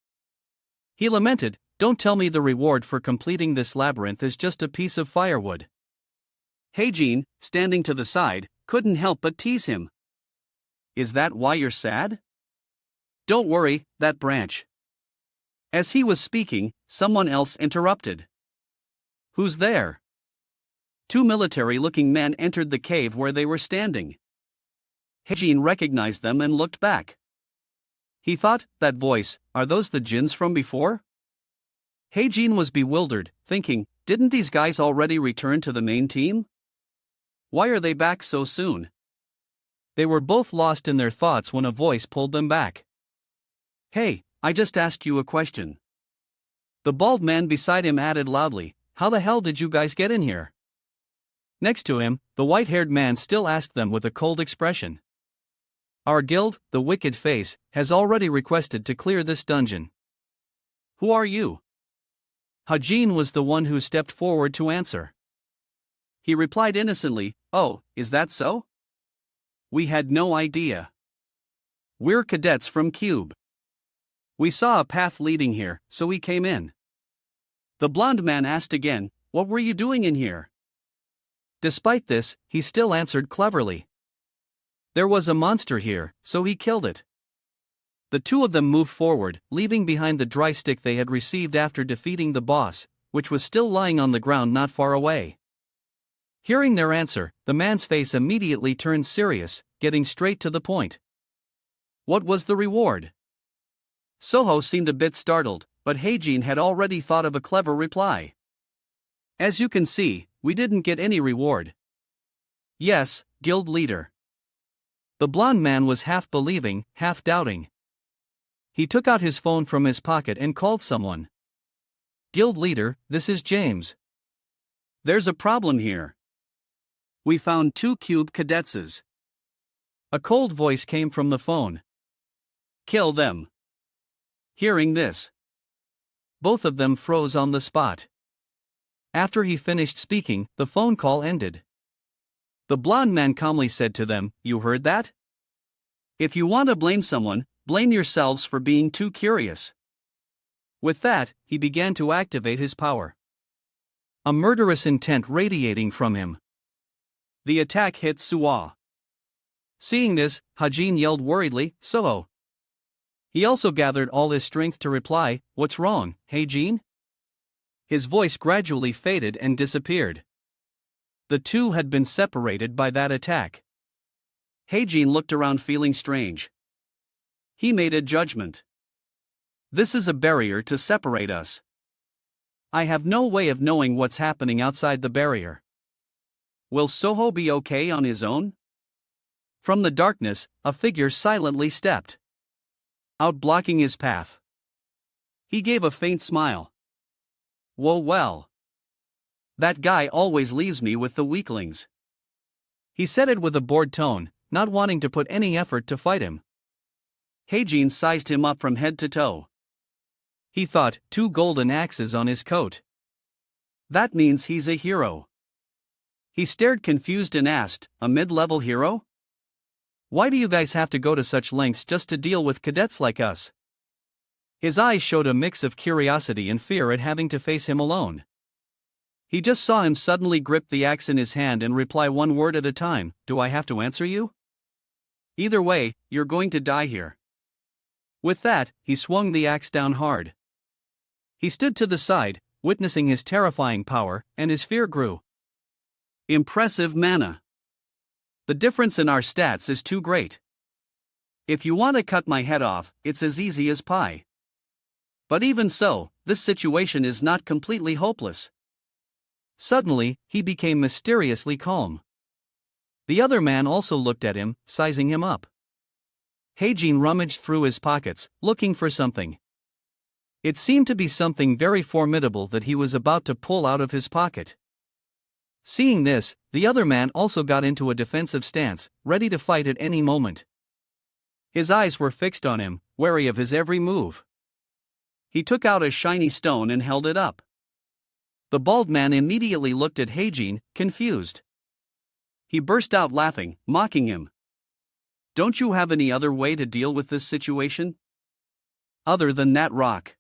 He lamented, "Don't tell me the reward for completing this labyrinth is just a piece of firewood." Heijin, standing to the side, couldn't help but tease him. "Is that why you're sad?" "Don't worry, that branch." As he was speaking, someone else interrupted. "Who's there?" Two military-looking men entered the cave where they were standing. Heijin recognized them and looked back. He thought, that voice, are those the Jins from before? Heijin was bewildered, thinking, didn't these guys already return to the main team? Why are they back so soon? They were both lost in their thoughts when a voice pulled them back. "Hey, I just asked you a question." The bald man beside him added loudly, "How the hell did you guys get in here?" Next to him, the white-haired man still asked them with a cold expression. "Our guild, the Wicked Face, has already requested to clear this dungeon." "Who are you?" Hajin was the one who stepped forward to answer. He replied innocently, "Oh, is that so? We had no idea. We're cadets from Cube. We saw a path leading here, so we came in." The blond man asked again, "What were you doing in here?" Despite this, he still answered cleverly. "There was a monster here, so he killed it." The two of them moved forward, leaving behind the dry stick they had received after defeating the boss, which was still lying on the ground not far away. Hearing their answer, the man's face immediately turned serious, getting straight to the point. "What was the reward?" Soho seemed a bit startled, but Heijin had already thought of a clever reply. "As you can see, we didn't get any reward." "Yes, guild leader." The blond man was half believing, half doubting. He took out his phone from his pocket and called someone. "Guild leader, this is James. There's a problem here. We found 2 cube cadetses." A cold voice came from the phone. "Kill them." Hearing this, both of them froze on the spot. After he finished speaking, the phone call ended. The blond man calmly said to them, "You heard that? If you want to blame someone, blame yourselves for being too curious." With that, he began to activate his power. A murderous intent radiating from him. The attack hit Suwa. Seeing this, Hajin yelled worriedly, "Soho." He also gathered all his strength to reply, "What's wrong, Heijin?" His voice gradually faded and disappeared. The two had been separated by that attack. Heijin looked around feeling strange. He made a judgment. This is a barrier to separate us. I have no way of knowing what's happening outside the barrier. Will Soho be okay on his own? From the darkness, a figure silently stepped out, blocking his path. He gave a faint smile. "Whoa, well. That guy always leaves me with the weaklings. He said it with a bored tone, not wanting to put any effort to fight him. Heijin sized him up from head to toe. He thought, 2 golden axes on his coat. That means he's a hero. He stared confused and asked, a mid-level hero? Why do you guys have to go to such lengths just to deal with cadets like us? His eyes showed a mix of curiosity and fear at having to face him alone. He just saw him suddenly grip the axe in his hand and reply one word at a time, do I have to answer you? Either way, you're going to die here. With that, he swung the axe down hard. He stood to the side, witnessing his terrifying power, and his fear grew. Impressive mana. The difference in our stats is too great. If you want to cut my head off, it's as easy as pie. But even so, this situation is not completely hopeless. Suddenly, he became mysteriously calm. The other man also looked at him, sizing him up. Heijin rummaged through his pockets, looking for something. It seemed to be something very formidable that he was about to pull out of his pocket. Seeing this, the other man also got into a defensive stance, ready to fight at any moment. His eyes were fixed on him, wary of his every move. He took out a shiny stone and held it up. The bald man immediately looked at Heijin, confused. He burst out laughing, mocking him. Don't you have any other way to deal with this situation? Other than that rock?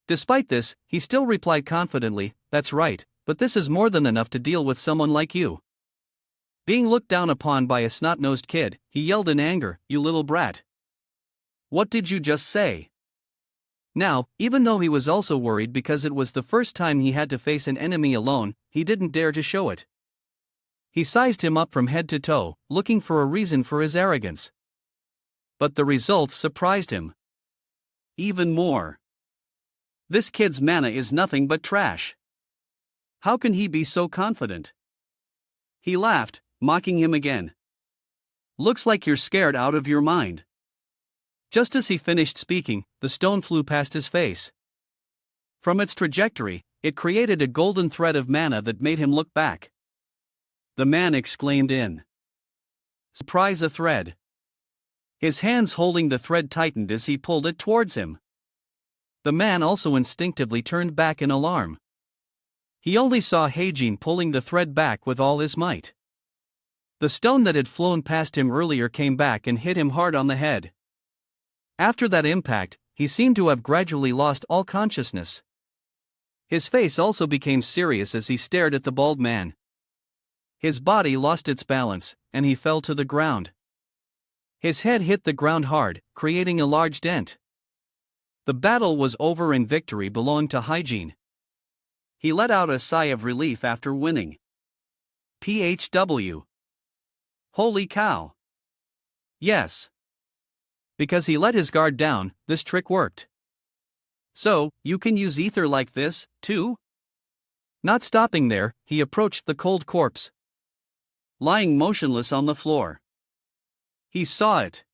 Despite this, he still replied confidently, that's right, but this is more than enough to deal with someone like you. Being looked down upon by a snot-nosed kid, he yelled in anger, you little brat. What did you just say? Now, even though he was also worried because it was the first time he had to face an enemy alone, he didn't dare to show it. He sized him up from head to toe, looking for a reason for his arrogance. But the results surprised him. Even more. This kid's mana is nothing but trash. How can he be so confident? He laughed, mocking him again. Looks like you're scared out of your mind. Just as he finished speaking, the stone flew past his face. From its trajectory, it created a golden thread of mana that made him look back. The man exclaimed in surprise, a thread. His hands holding the thread tightened as he pulled it towards him. The man also instinctively turned back in alarm. He only saw Heijin pulling the thread back with all his might. The stone that had flown past him earlier came back and hit him hard on the head. After that impact, he seemed to have gradually lost all consciousness. His face also became serious as he stared at the bald man. His body lost its balance, and he fell to the ground. His head hit the ground hard, creating a large dent. The battle was over and victory belonged to Heijin. He let out a sigh of relief after winning. PHW. Holy cow. Yes. Because he let his guard down, this trick worked. So, you can use ether like this, too? Not stopping there, he approached the cold corpse. Lying motionless on the floor. He saw it.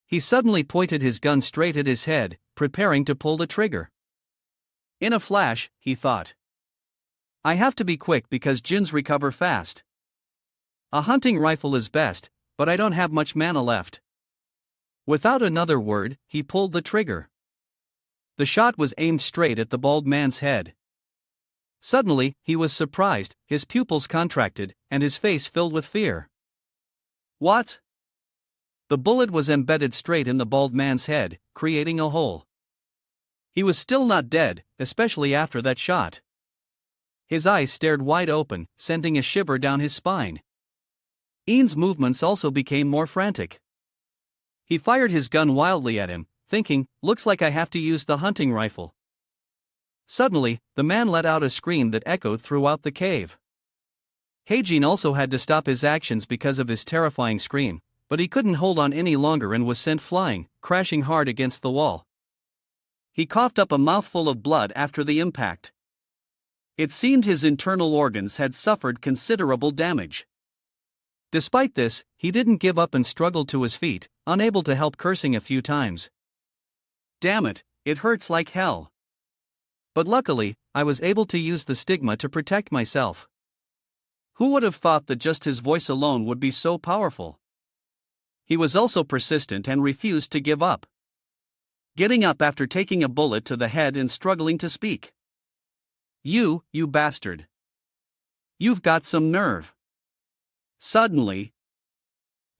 He suddenly pointed his gun straight at his head, preparing to pull the trigger. In a flash, he thought. I have to be quick because Jins recover fast. A hunting rifle is best, but I don't have much mana left. Without another word, he pulled the trigger. The shot was aimed straight at the bald man's head. Suddenly, he was surprised, his pupils contracted, and his face filled with fear. What? The bullet was embedded straight in the bald man's head, creating a hole. He was still not dead, especially after that shot. His eyes stared wide open, sending a shiver down his spine. Ian's movements also became more frantic. He fired his gun wildly at him, thinking, looks like I have to use the hunting rifle. Suddenly, the man let out a scream that echoed throughout the cave. Heijin also had to stop his actions because of his terrifying scream, but he couldn't hold on any longer and was sent flying, crashing hard against the wall. He coughed up a mouthful of blood after the impact. It seemed his internal organs had suffered considerable damage. Despite this, he didn't give up and struggled to his feet, unable to help cursing a few times. Damn it, it hurts like hell. But luckily, I was able to use the stigma to protect myself. Who would have thought that just his voice alone would be so powerful? He was also persistent and refused to give up. Getting up after taking a bullet to the head and struggling to speak. You bastard. You've got some nerve. Suddenly,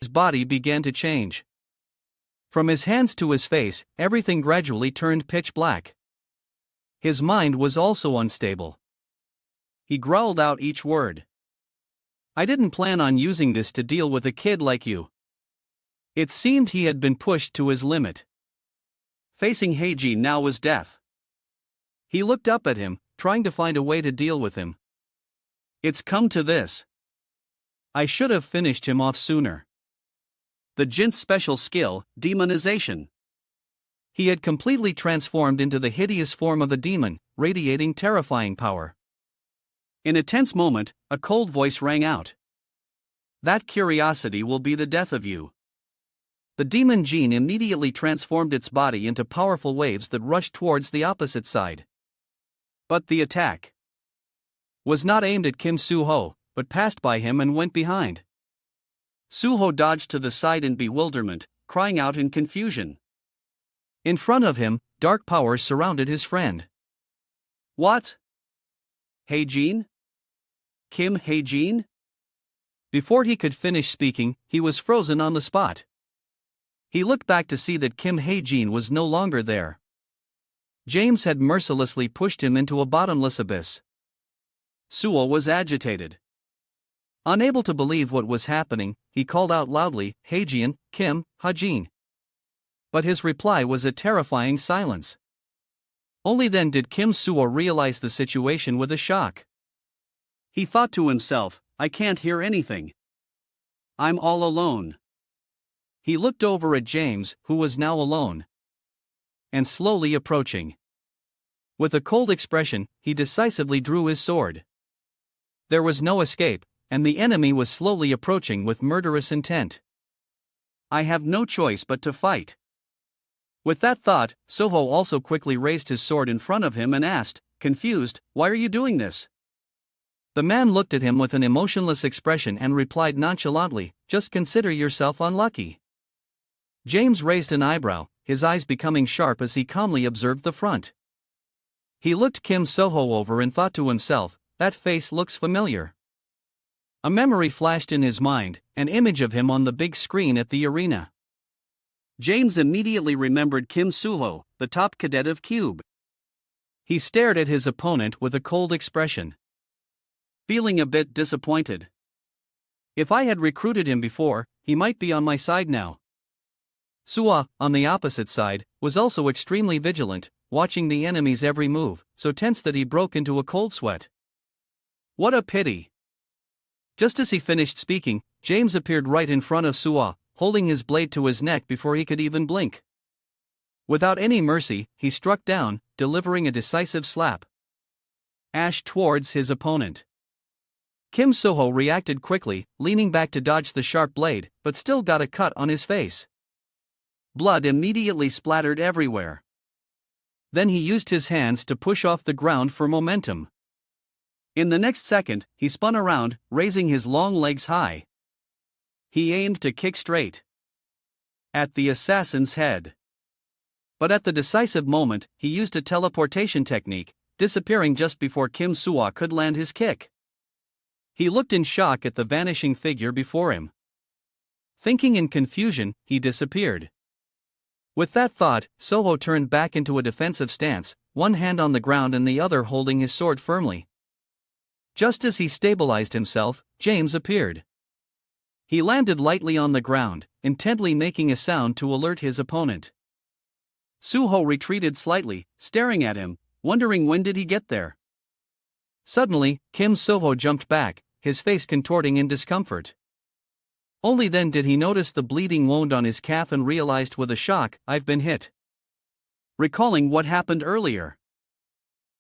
his body began to change. From his hands to his face, everything gradually turned pitch black. His mind was also unstable. He growled out each word. I didn't plan on using this to deal with a kid like you. It seemed he had been pushed to his limit. Facing Heiji now was death. He looked up at him, trying to find a way to deal with him. It's come to this. I should have finished him off sooner. The Jin's special skill, demonization. He had completely transformed into the hideous form of a demon, radiating terrifying power. In a tense moment, a cold voice rang out. That curiosity will be the death of you. The demon Jin immediately transformed its body into powerful waves that rushed towards the opposite side. But the attack was not aimed at Kim Soo-ho, but passed by him and went behind. Soo-ho dodged to the side in bewilderment, crying out in confusion. In front of him, dark powers surrounded his friend. What? Heijin? Kim Heijin? Before he could finish speaking, he was frozen on the spot. He looked back to see that Kim Heijin was no longer there. James had mercilessly pushed him into a bottomless abyss. Suo was agitated. Unable to believe what was happening, he called out loudly, Heijin, Kim, Hajin. But his reply was a terrifying silence. Only then did Kim Suo realize the situation with a shock. He thought to himself, I can't hear anything. I'm all alone. He looked over at James, who was now alone and slowly approaching. With a cold expression, he decisively drew his sword. There was no escape, and the enemy was slowly approaching with murderous intent. I have no choice but to fight. With that thought, Soho also quickly raised his sword in front of him and asked, confused, why are you doing this? The man looked at him with an emotionless expression and replied nonchalantly, just consider yourself unlucky. James raised an eyebrow, his eyes becoming sharp as he calmly observed the front. He looked Kim Soho over and thought to himself, that face looks familiar. A memory flashed in his mind, an image of him on the big screen at the arena. James immediately remembered Kim Suho, the top cadet of Cube. He stared at his opponent with a cold expression, feeling a bit disappointed. If I had recruited him before, he might be on my side now. Suo, on the opposite side, was also extremely vigilant, watching the enemy's every move, so tense that he broke into a cold sweat. What a pity! Just as he finished speaking, James appeared right in front of Suo, holding his blade to his neck before he could even blink. Without any mercy, he struck down, delivering a decisive slap towards his opponent. Kim Soho reacted quickly, leaning back to dodge the sharp blade, but still got a cut on his face. Blood immediately splattered everywhere. Then he used his hands to push off the ground for momentum. In the next second, he spun around, raising his long legs high. He aimed to kick straight at the assassin's head. But at the decisive moment, he used a teleportation technique, disappearing just before Kim Suo could land his kick. He looked in shock at the vanishing figure before him. Thinking in confusion, he disappeared. With that thought, Soho turned back into a defensive stance, one hand on the ground and the other holding his sword firmly. Just as he stabilized himself, James appeared. He landed lightly on the ground, intently making a sound to alert his opponent. Suho retreated slightly, staring at him, wondering when did he get there. Suddenly, Kim Soho jumped back, his face contorting in discomfort. Only then did he notice the bleeding wound on his calf and realized with a shock, I've been hit. Recalling what happened earlier,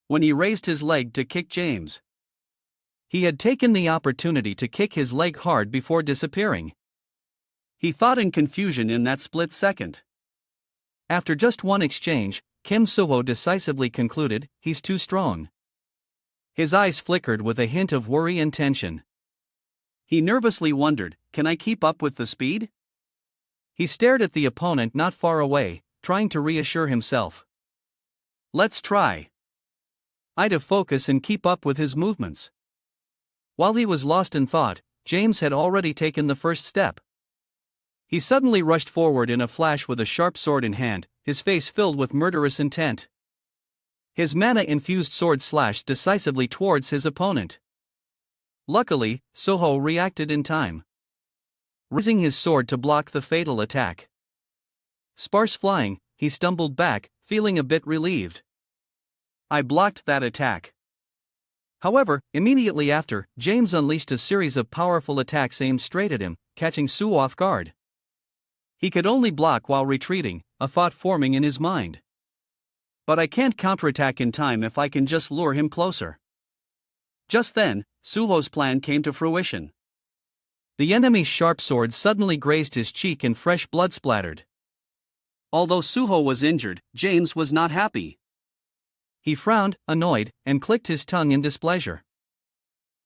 when he raised his leg to kick James. He had taken the opportunity to kick his leg hard before disappearing. He thought in confusion in that split second. After just one exchange, Kim Suho decisively concluded, he's too strong. His eyes flickered with a hint of worry and tension. He nervously wondered, can I keep up with the speed? He stared at the opponent not far away, trying to reassure himself. Let's try. I'd to focus and keep up with his movements. While he was lost in thought, James had already taken the first step. He suddenly rushed forward in a flash with a sharp sword in hand, his face filled with murderous intent. His mana-infused sword slashed decisively towards his opponent. Luckily, Suho reacted in time, raising his sword to block the fatal attack. Sparse flying, he stumbled back, feeling a bit relieved. I blocked that attack. However, immediately after, James unleashed a series of powerful attacks aimed straight at him, catching Suho off guard. He could only block while retreating, a thought forming in his mind. But I can't counterattack in time if I can just lure him closer. Just then, Suho's plan came to fruition. The enemy's sharp sword suddenly grazed his cheek and fresh blood splattered. Although Suho was injured, James was not happy. He frowned, annoyed, and clicked his tongue in displeasure.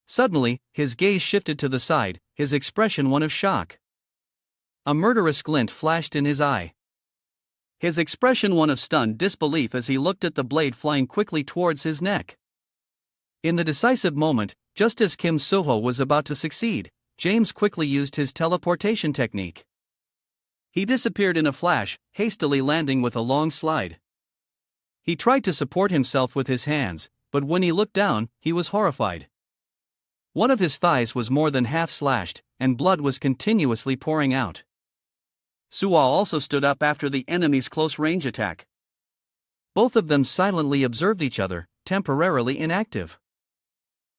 Suddenly, his gaze shifted to the side, his expression one of shock. A murderous glint flashed in his eye. His expression one of stunned disbelief as he looked at the blade flying quickly towards his neck. In the decisive moment, just as Kim Suho was about to succeed, James quickly used his teleportation technique. He disappeared in a flash, hastily landing with a long slide. He tried to support himself with his hands, but when he looked down, he was horrified. One of his thighs was more than half slashed, and blood was continuously pouring out. Suho also stood up after the enemy's close-range attack. Both of them silently observed each other, temporarily inactive.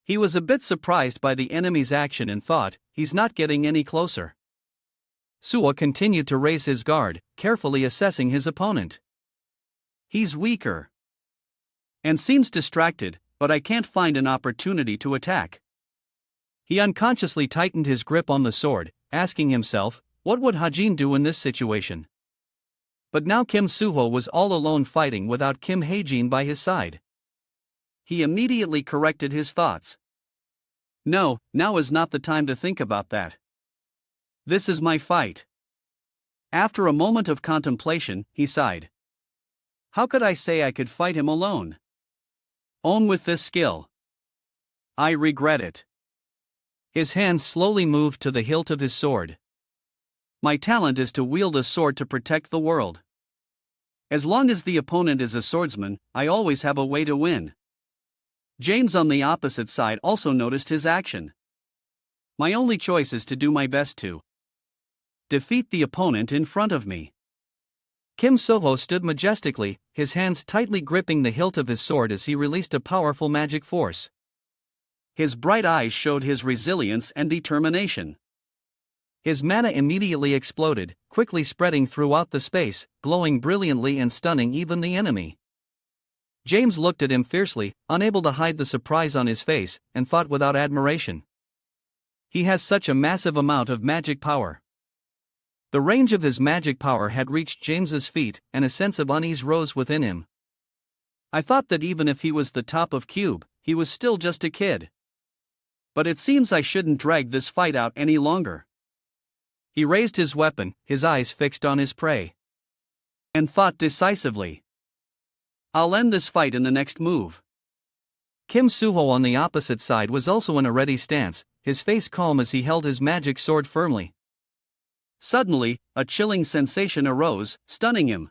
He was a bit surprised by the enemy's action and thought, he's not getting any closer. Suho continued to raise his guard, carefully assessing his opponent. He's weaker. And seems distracted, but I can't find an opportunity to attack. He unconsciously tightened his grip on the sword, asking himself, what would Hajin do in this situation? But now Kim Suho was all alone fighting without Kim Haejin by his side. He immediately corrected his thoughts. No, now is not the time to think about that. This is my fight. After a moment of contemplation, he sighed. How could I say I could fight him alone? Only with this skill. I regret it. His hands slowly moved to the hilt of his sword. My talent is to wield a sword to protect the world. As long as the opponent is a swordsman, I always have a way to win. James on the opposite side also noticed his action. My only choice is to do my best to defeat the opponent in front of me. Kim Suho stood majestically, his hands tightly gripping the hilt of his sword as he released a powerful magic force. His bright eyes showed his resilience and determination. His mana immediately exploded, quickly spreading throughout the space, glowing brilliantly and stunning even the enemy. James looked at him fiercely, unable to hide the surprise on his face, and thought without admiration. He has such a massive amount of magic power. The range of his magic power had reached James's feet, and a sense of unease rose within him. I thought that even if he was the top of Cube, he was still just a kid. But it seems I shouldn't drag this fight out any longer. He raised his weapon, his eyes fixed on his prey, and thought decisively. I'll end this fight in the next move. Kim Suho on the opposite side was also in a ready stance, his face calm as he held his magic sword firmly. Suddenly, a chilling sensation arose, stunning him.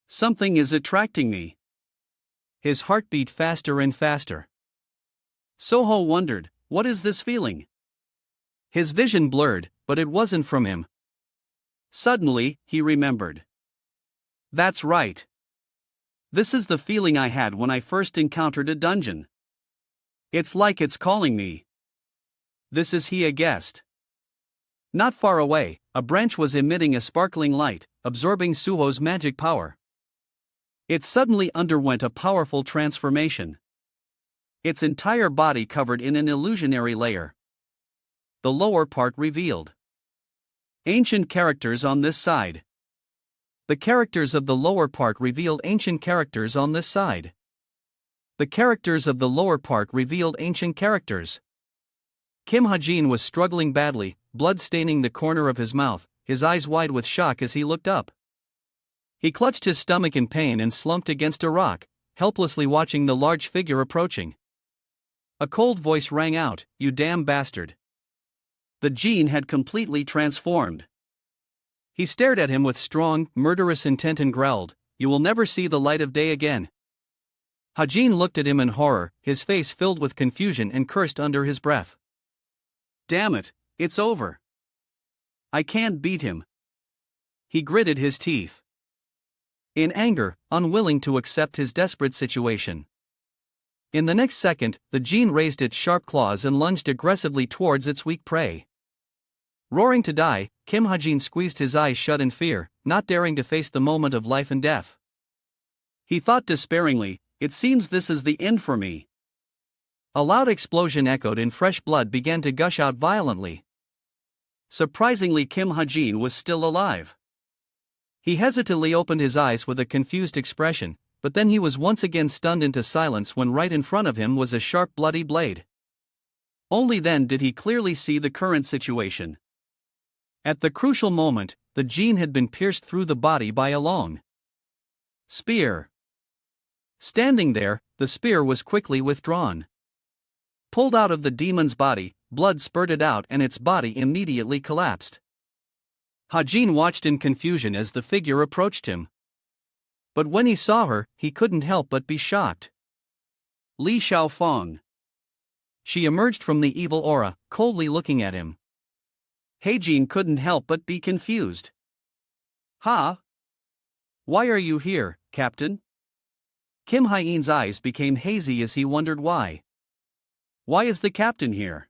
Something is attracting me. His heart beat faster and faster. Suho wondered, what is this feeling? His vision blurred, but it wasn't from him. Suddenly, he remembered. That's right. This is the feeling I had when I first encountered a dungeon. It's like it's calling me. This is he, a guest. Not far away, a branch was emitting a sparkling light, absorbing Suho's magic power. It suddenly underwent a powerful transformation. Its entire body covered in an illusionary layer. The lower part revealed ancient characters on this side. The characters of the lower part revealed ancient characters on this side. The characters of the lower part revealed ancient characters. Kim Ha-jin was struggling badly, blood staining the corner of his mouth, his eyes wide with shock as he looked up. He clutched his stomach in pain and slumped against a rock, helplessly watching the large figure approaching. A cold voice rang out, "You damn bastard." The Jin had completely transformed. He stared at him with strong, murderous intent and growled, "You will never see the light of day again." Ha-jin looked at him in horror, his face filled with confusion, and cursed under his breath. "Damn it, it's over. I can't beat him." He gritted his teeth. In anger, unwilling to accept his desperate situation. In the next second, the Jin raised its sharp claws and lunged aggressively towards its weak prey. Roaring to die, Kim Ha-jin squeezed his eyes shut in fear, not daring to face the moment of life and death. He thought despairingly, "It seems this is the end for me." A loud explosion echoed and fresh blood began to gush out violently. Surprisingly, Kim Ha-jin was still alive. He hesitantly opened his eyes with a confused expression, but then he was once again stunned into silence when right in front of him was a sharp bloody blade. Only then did he clearly see the current situation. At the crucial moment, the Jin had been pierced through the body by a long spear. Standing there, the spear was quickly withdrawn. Pulled out of the demon's body, blood spurted out and its body immediately collapsed. Ha-jin watched in confusion as the figure approached him. But when he saw her, he couldn't help but be shocked. Li Xiaofeng. She emerged from the evil aura, coldly looking at him. Ha-jin couldn't help but be confused. "Ha? Why are you here, Captain?" Kim Ha-jin's eyes became hazy as he wondered why. "Why is the captain here?"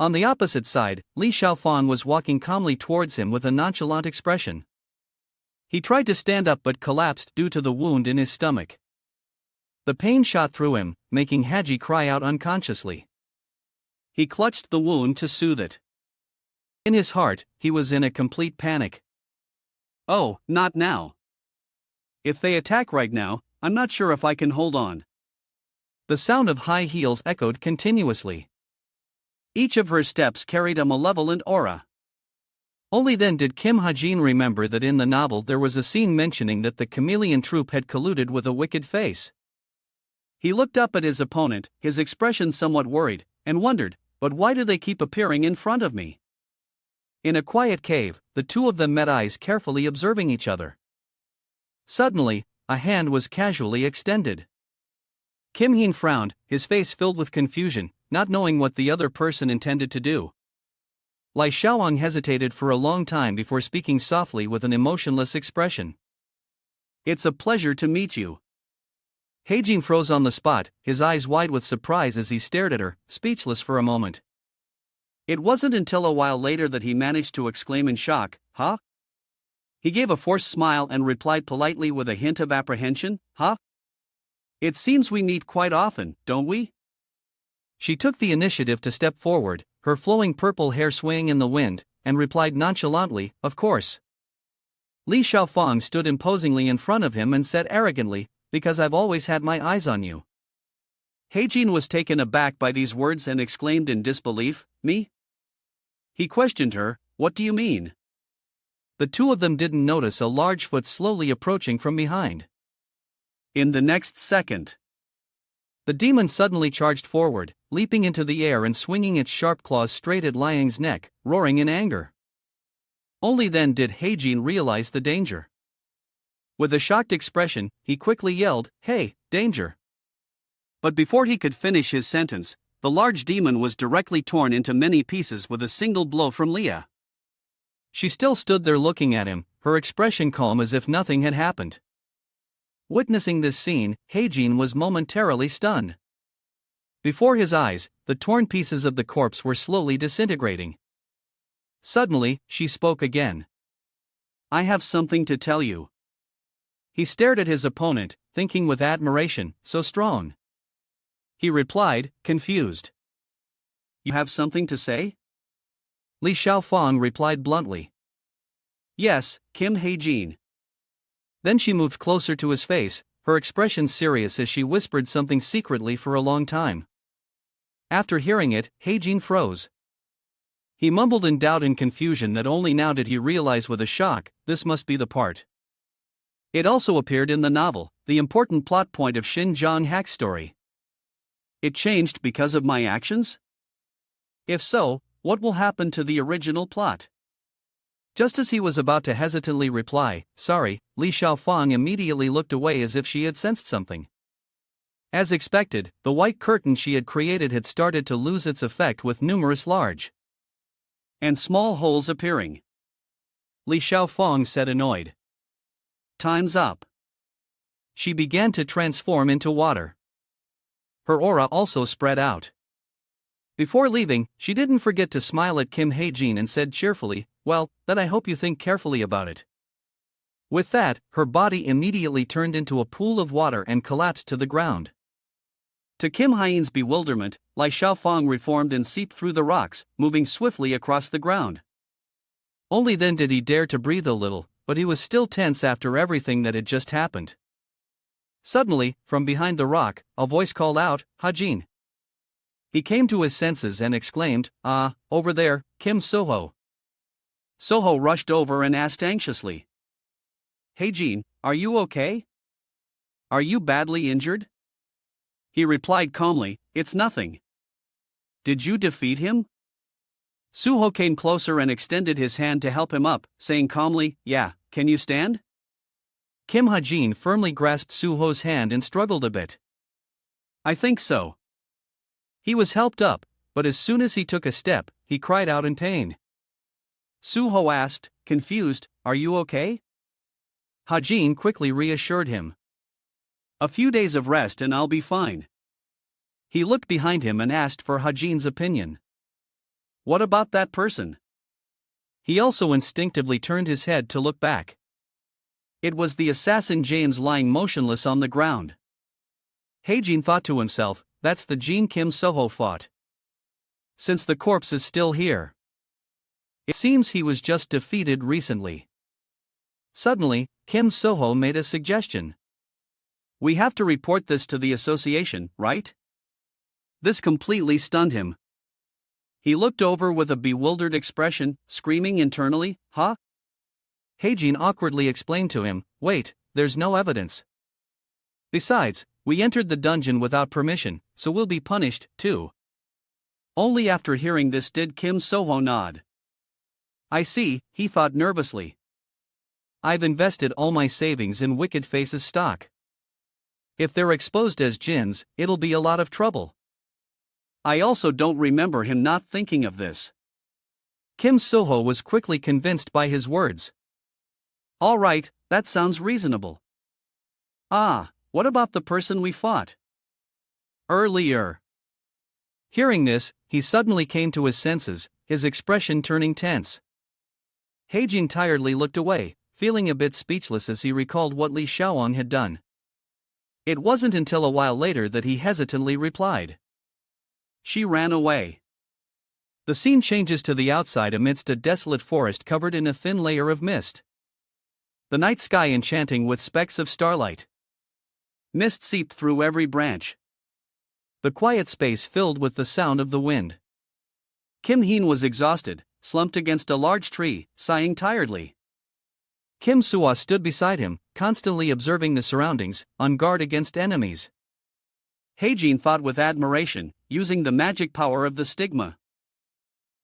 On the opposite side, Li Xiaofeng was walking calmly towards him with a nonchalant expression. He tried to stand up but collapsed due to the wound in his stomach. The pain shot through him, making Haji cry out unconsciously. He clutched the wound to soothe it. In his heart, he was in a complete panic. "Oh, not now. If they attack right now, I'm not sure if I can hold on." The sound of high heels echoed continuously. Each of her steps carried a malevolent aura. Only then did Kim Ha-jin remember that in the novel there was a scene mentioning that the chameleon troupe had colluded with a wicked face. He looked up at his opponent, his expression somewhat worried, and wondered, "But why do they keep appearing in front of me?" In a quiet cave, the two of them met eyes carefully observing each other. Suddenly, a hand was casually extended. Kim Heen frowned, his face filled with confusion, not knowing what the other person intended to do. Li Xiaowang hesitated for a long time before speaking softly with an emotionless expression. "It's a pleasure to meet you." Ha-jin froze on the spot, his eyes wide with surprise as he stared at her, speechless for a moment. It wasn't until a while later that he managed to exclaim in shock, "Huh?" He gave a forced smile and replied politely with a hint of apprehension, "Huh? It seems we meet quite often, don't we?" She took the initiative to step forward, her flowing purple hair swaying in the wind, and replied nonchalantly, "Of course." Li Xiaofeng stood imposingly in front of him and said arrogantly, "Because I've always had my eyes on you." Ha-jin was taken aback by these words and exclaimed in disbelief, "Me?" He questioned her, "What do you mean?" The two of them didn't notice a large foot slowly approaching from behind. In the next second, the demon suddenly charged forward, leaping into the air and swinging its sharp claws straight at Liang's neck, roaring in anger. Only then did Ha-jin realize the danger. With a shocked expression, he quickly yelled, "Hey, danger!" But before he could finish his sentence, the large demon was directly torn into many pieces with a single blow from Leah. She still stood there looking at him, her expression calm as if nothing had happened. Witnessing this scene, Ha-jin was momentarily stunned. Before his eyes, the torn pieces of the corpse were slowly disintegrating. Suddenly, she spoke again. "I have something to tell you." He stared at his opponent, thinking with admiration, so strong. He replied, confused. "You have something to say?" Li Xiaofeng replied bluntly. "Yes, Kim Ha-jin. Then she moved closer to his face, her expression serious as she whispered something secretly for a long time. After hearing it, Heijin froze. He mumbled in doubt and confusion that only now did he realize with a shock, this must be the part. It also appeared in the novel, the important plot point of Shin Jong-hak's story. It changed because of my actions? If so, what will happen to the original plot? Just as he was about to hesitantly reply, sorry, Li Xiaofang immediately looked away as if she had sensed something. As expected, the white curtain she had created had started to lose its effect with numerous large and small holes appearing. Li Xiaofang said annoyed. Time's up. She began to transform into water. Her aura also spread out. Before leaving, she didn't forget to smile at Kim Hae-jin and said cheerfully, well, then I hope you think carefully about it. With that, her body immediately turned into a pool of water and collapsed to the ground. To Kim Hae-jin's bewilderment, Li Xiaofang reformed and seeped through the rocks, moving swiftly across the ground. Only then did he dare to breathe a little, but he was still tense after everything that had just happened. Suddenly, from behind the rock, a voice called out, Ha-jin. He came to his senses and exclaimed, ah, over there, Kim Soho. Soho rushed over and asked anxiously. Hae-jin, are you okay? Are you badly injured? He replied calmly, it's nothing. Did you defeat him? Suho came closer and extended his hand to help him up, saying calmly, yeah, can you stand? Kim Ha-jin firmly grasped Suho's hand and struggled a bit. I think so. He was helped up, but as soon as he took a step, he cried out in pain. Suho asked, confused, are you okay? Ha-jin quickly reassured him. A few days of rest and I'll be fine. He looked behind him and asked for Ha-jin's opinion. What about that person? He also instinctively turned his head to look back. It was the assassin James lying motionless on the ground. Hae-jin thought to himself, that's the Jin Kim Soho fought. Since the corpse is still here. It seems he was just defeated recently. Suddenly, Kim Soho made a suggestion. We have to report this to the association, right? This completely stunned him. He looked over with a bewildered expression, screaming internally, huh? Hae-jin awkwardly explained to him, wait, there's no evidence. Besides, we entered the dungeon without permission, so we'll be punished, too. Only after hearing this did Kim Soho nod. I see, he thought nervously. I've invested all my savings in Wicked Face's stock. If they're exposed as jinns, it'll be a lot of trouble. I also don't remember him not thinking of this. Kim Soho was quickly convinced by his words. All right, that sounds reasonable. Ah, what about the person we fought earlier? Hearing this, he suddenly came to his senses, his expression turning tense. Hae-jin tiredly looked away, feeling a bit speechless as he recalled what Li Xiaowang had done. It wasn't until a while later that he hesitantly replied. She ran away. The scene changes to the outside amidst a desolate forest covered in a thin layer of mist. The night sky enchanting with specks of starlight. Mist seeped through every branch. The quiet space filled with the sound of the wind. Kim Heen was exhausted, slumped against a large tree, sighing tiredly. Kim Sua stood beside him, constantly observing the surroundings, on guard against enemies. Hae-jin thought with admiration, using the magic power of the stigma.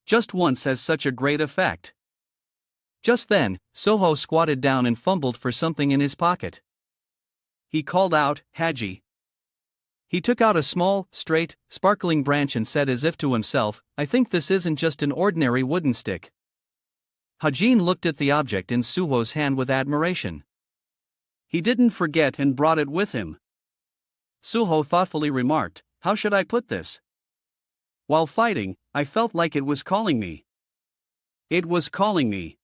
Just once has such a great effect. Just then, Soho squatted down and fumbled for something in his pocket. He called out, Haji. He took out a small, straight, sparkling branch and said as if to himself, I think this isn't just an ordinary wooden stick. Ha-jin looked at the object in Suho's hand with admiration. He didn't forget and brought it with him. Suho thoughtfully remarked, how should I put this? While fighting, I felt like it was calling me. It was calling me.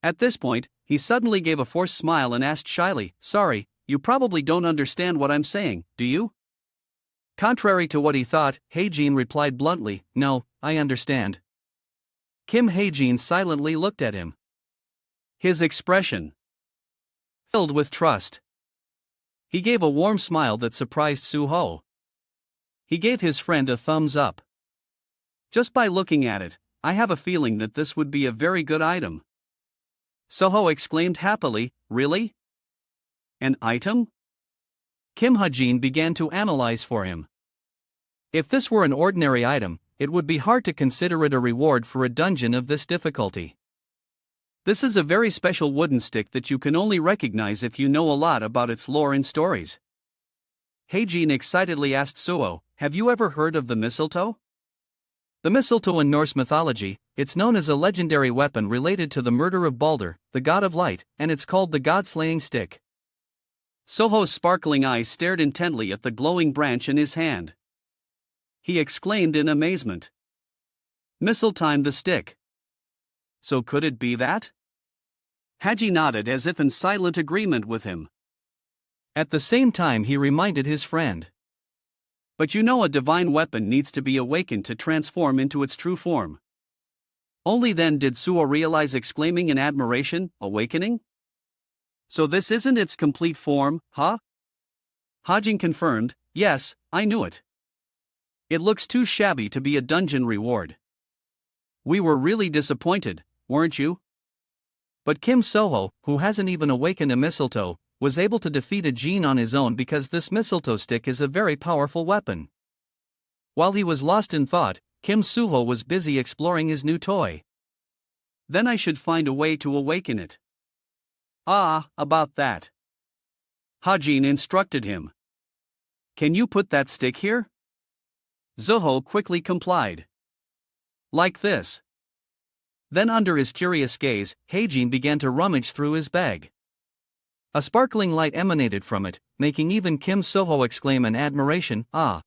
At this point, he suddenly gave a forced smile and asked shyly, sorry, you probably don't understand what I'm saying, do you? Contrary to what he thought, Hae-jin replied bluntly, no, I understand. Kim Hae-jin silently looked at him. His expression filled with trust. He gave a warm smile that surprised Suho. He gave his friend a thumbs up. Just by looking at it, I have a feeling that this would be a very good item. Suho exclaimed happily, really? An item? Kim Ha-jin began to analyze for him. If this were an ordinary item, it would be hard to consider it a reward for a dungeon of this difficulty. This is a very special wooden stick that you can only recognize if you know a lot about its lore and stories. Hae-jin excitedly asked Suho, have you ever heard of the mistletoe? The mistletoe in Norse mythology, it's known as a legendary weapon related to the murder of Balder, the god of light, and it's called the god-slaying stick. Suho's sparkling eyes stared intently at the glowing branch in his hand. He exclaimed in amazement. Mistletoe the stick. So could it be that? Haji nodded as if in silent agreement with him. At the same time he reminded his friend. But you know a divine weapon needs to be awakened to transform into its true form. Only then did Suho realize, exclaiming in admiration, awakening? So this isn't its complete form, huh? Hajin confirmed, yes, I knew it. It looks too shabby to be a dungeon reward. We were really disappointed, weren't you? But Kim Soho, who hasn't even awakened a mistletoe, was able to defeat a Jin on his own because this mistletoe stick is a very powerful weapon. While he was lost in thought, Kim Suho was busy exploring his new toy. Then I should find a way to awaken it. Ah, about that. Hajin instructed him. Can you put that stick here? Zuho quickly complied. Like this. Then under his curious gaze, Hae-jin began to rummage through his bag. A sparkling light emanated from it, making even Kim Soho exclaim in admiration, ah.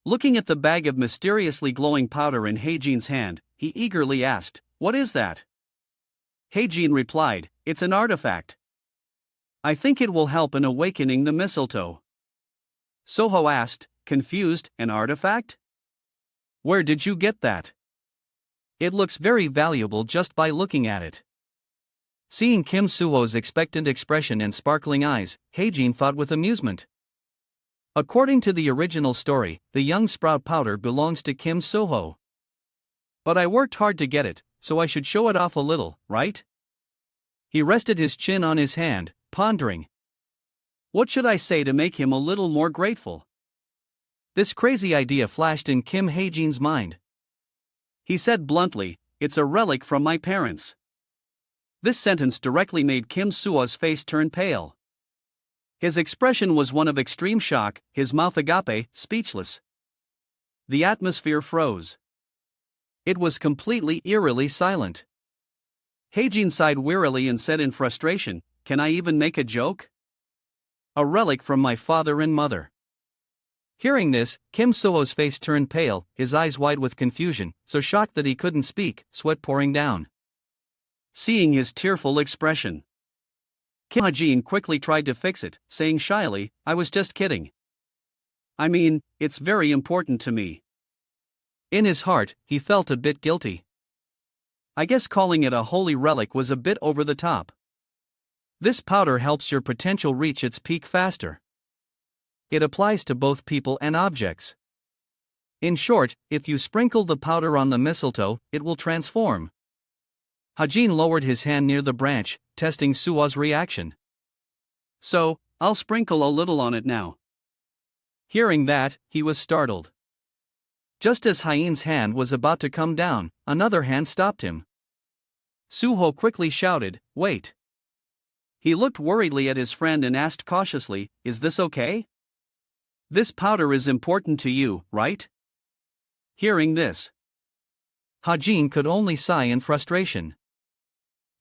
Looking at the bag of mysteriously glowing powder in Hae-jin's hand, he eagerly asked, what is that? Hae-jin replied, it's an artifact. I think it will help in awakening the mistletoe. Soho asked, confused, an artifact? Where did you get that? It looks very valuable just by looking at it. Seeing Kim Suho's expectant expression and sparkling eyes, Hae-jin thought with amusement. According to the original story, the young sprout powder belongs to Kim Suho. But I worked hard to get it, so I should show it off a little, right? He rested his chin on his hand, pondering. What should I say to make him a little more grateful? This crazy idea flashed in Kim Hae-jin's mind. He said bluntly, it's a relic from my parents. This sentence directly made Kim Suo's face turn pale. His expression was one of extreme shock, his mouth agape, speechless. The atmosphere froze. It was completely eerily silent. Hae-jin sighed wearily and said in frustration, can I even make a joke? A relic from my father and mother. Hearing this, Kim Suho's face turned pale, his eyes wide with confusion, so shocked that he couldn't speak, sweat pouring down. Seeing his tearful expression, Kim Ha-jin quickly tried to fix it, saying shyly, I was just kidding. I mean, it's very important to me. In his heart, he felt a bit guilty. I guess calling it a holy relic was a bit over the top. This powder helps your potential reach its peak faster. It applies to both people and objects. In short, if you sprinkle the powder on the mistletoe, it will transform. Hajin lowered his hand near the branch, testing Suo's reaction. So, I'll sprinkle a little on it now. Hearing that, he was startled. Just as Hajin's hand was about to come down, another hand stopped him. Suho quickly shouted, wait. He looked worriedly at his friend and asked cautiously, is this okay? This powder is important to you, right? Hearing this, Hajin could only sigh in frustration.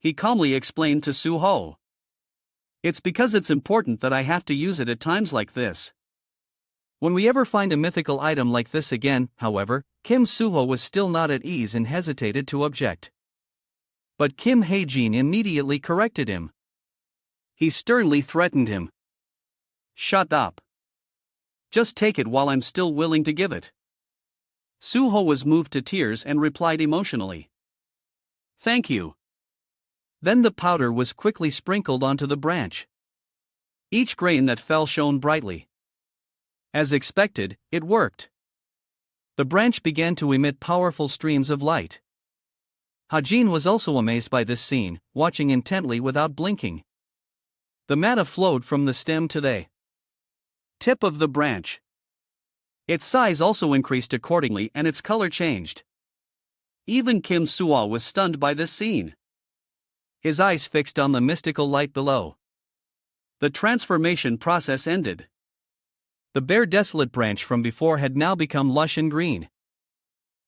He calmly explained to Suho. It's because it's important that I have to use it at times like this. When we ever find a mythical item like this again, however, Kim Suho was still not at ease and hesitated to object. But Kim Hae-jin immediately corrected him. He sternly threatened him. Shut up. Just take it while I'm still willing to give it. Suho was moved to tears and replied emotionally. Thank you. Then the powder was quickly sprinkled onto the branch. Each grain that fell shone brightly. As expected, it worked. The branch began to emit powerful streams of light. Hajin was also amazed by this scene, watching intently without blinking. The manna flowed from the stem to the tip of the branch. Its size also increased accordingly and its color changed. Even Kim Suo was stunned by this scene. His eyes fixed on the mystical light below. The transformation process ended. The bare desolate branch from before had now become lush and green.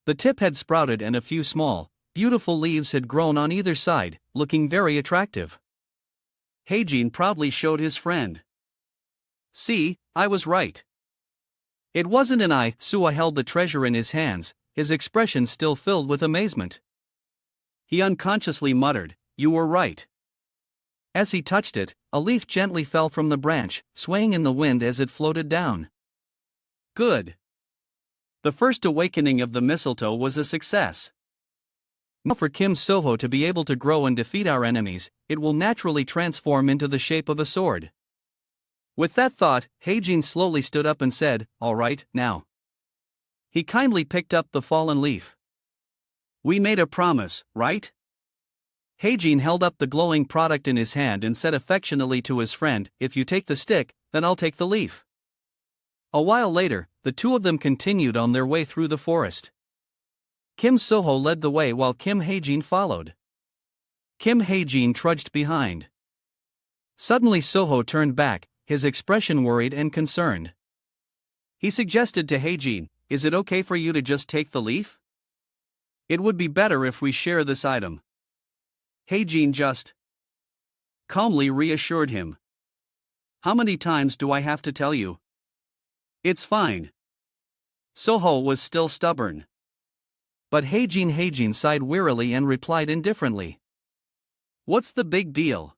The tip had sprouted and a few small, beautiful leaves had grown on either side, looking very attractive. Heijin proudly showed his friend. "See, I was right." It wasn't an eye. Suo held the treasure in his hands, his expression still filled with amazement. He unconsciously muttered, "You were right." As he touched it, a leaf gently fell from the branch, swaying in the wind as it floated down. Good. The first awakening of the mistletoe was a success. Now for Kim Soho to be able to grow and defeat our enemies, it will naturally transform into the shape of a sword. With that thought, Heijin slowly stood up and said, "All right, now." He kindly picked up the fallen leaf. "We made a promise, right?" Heijin held up the glowing product in his hand and said affectionately to his friend, "If you take the stick, then I'll take the leaf." A while later, the two of them continued on their way through the forest. Kim Soho led the way while Kim Heijin followed. Kim Heijin trudged behind. Suddenly Soho turned back, his expression worried and concerned. He suggested to Heijin, "Is it okay for you to just take the leaf? It would be better if we share this item." Heijin just calmly reassured him. "How many times do I have to tell you? It's fine." Soho was still stubborn. But Heijin sighed wearily and replied indifferently. "What's the big deal?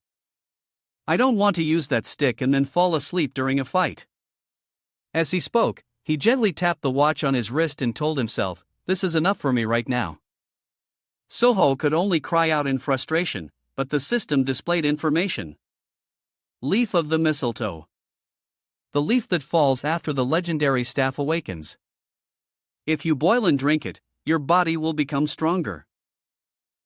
I don't want to use that stick and then fall asleep during a fight." As he spoke, he gently tapped the watch on his wrist and told himself, "This is enough for me right now." Soho could only cry out in frustration, but the system displayed information. Leaf of the mistletoe. The leaf that falls after the legendary staff awakens. If you boil and drink it, your body will become stronger.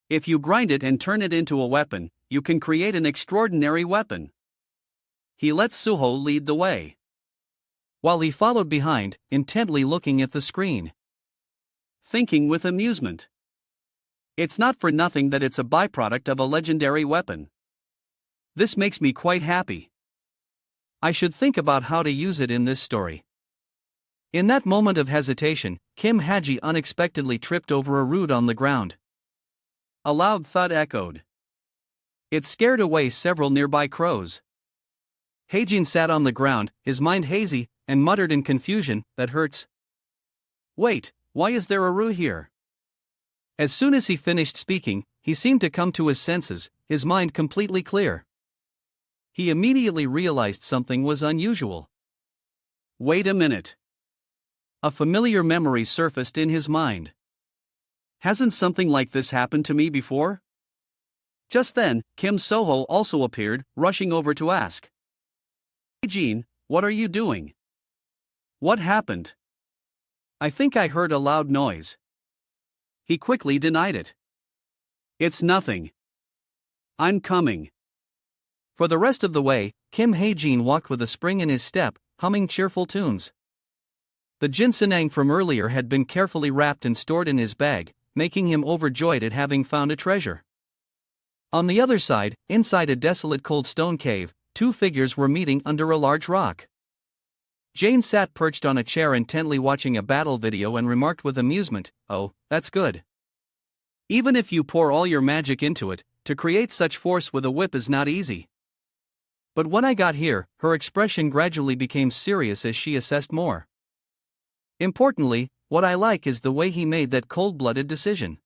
If you grind it and turn it into a weapon, you can create an extraordinary weapon. He let Suho lead the way, while he followed behind, intently looking at the screen, thinking with amusement. It's not for nothing that it's a byproduct of a legendary weapon. This makes me quite happy. I should think about how to use it in this story. In that moment of hesitation, Kim Haji unexpectedly tripped over a root on the ground. A loud thud echoed. It scared away several nearby crows. Heijin sat on the ground, his mind hazy, and muttered in confusion, "That hurts. Wait, why is there a root here?" As soon as he finished speaking, he seemed to come to his senses, his mind completely clear. He immediately realized something was unusual. Wait a minute. A familiar memory surfaced in his mind. Hasn't something like this happened to me before? Just then, Kim Soho also appeared, rushing over to ask, "Hey Jean, what are you doing? What happened? I think I heard a loud noise." He quickly denied it. "It's nothing. I'm coming." For the rest of the way, Kim Hae-jin walked with a spring in his step, humming cheerful tunes. The ginseng from earlier had been carefully wrapped and stored in his bag, making him overjoyed at having found a treasure. On the other side, inside a desolate cold stone cave, two figures were meeting under a large rock. Jane sat perched on a chair intently watching a battle video and remarked with amusement, "Oh, that's good. Even if you pour all your magic into it, to create such force with a whip is not easy." But when I got here, her expression gradually became serious as she assessed more. Importantly, what I like is the way he made that cold-blooded decision.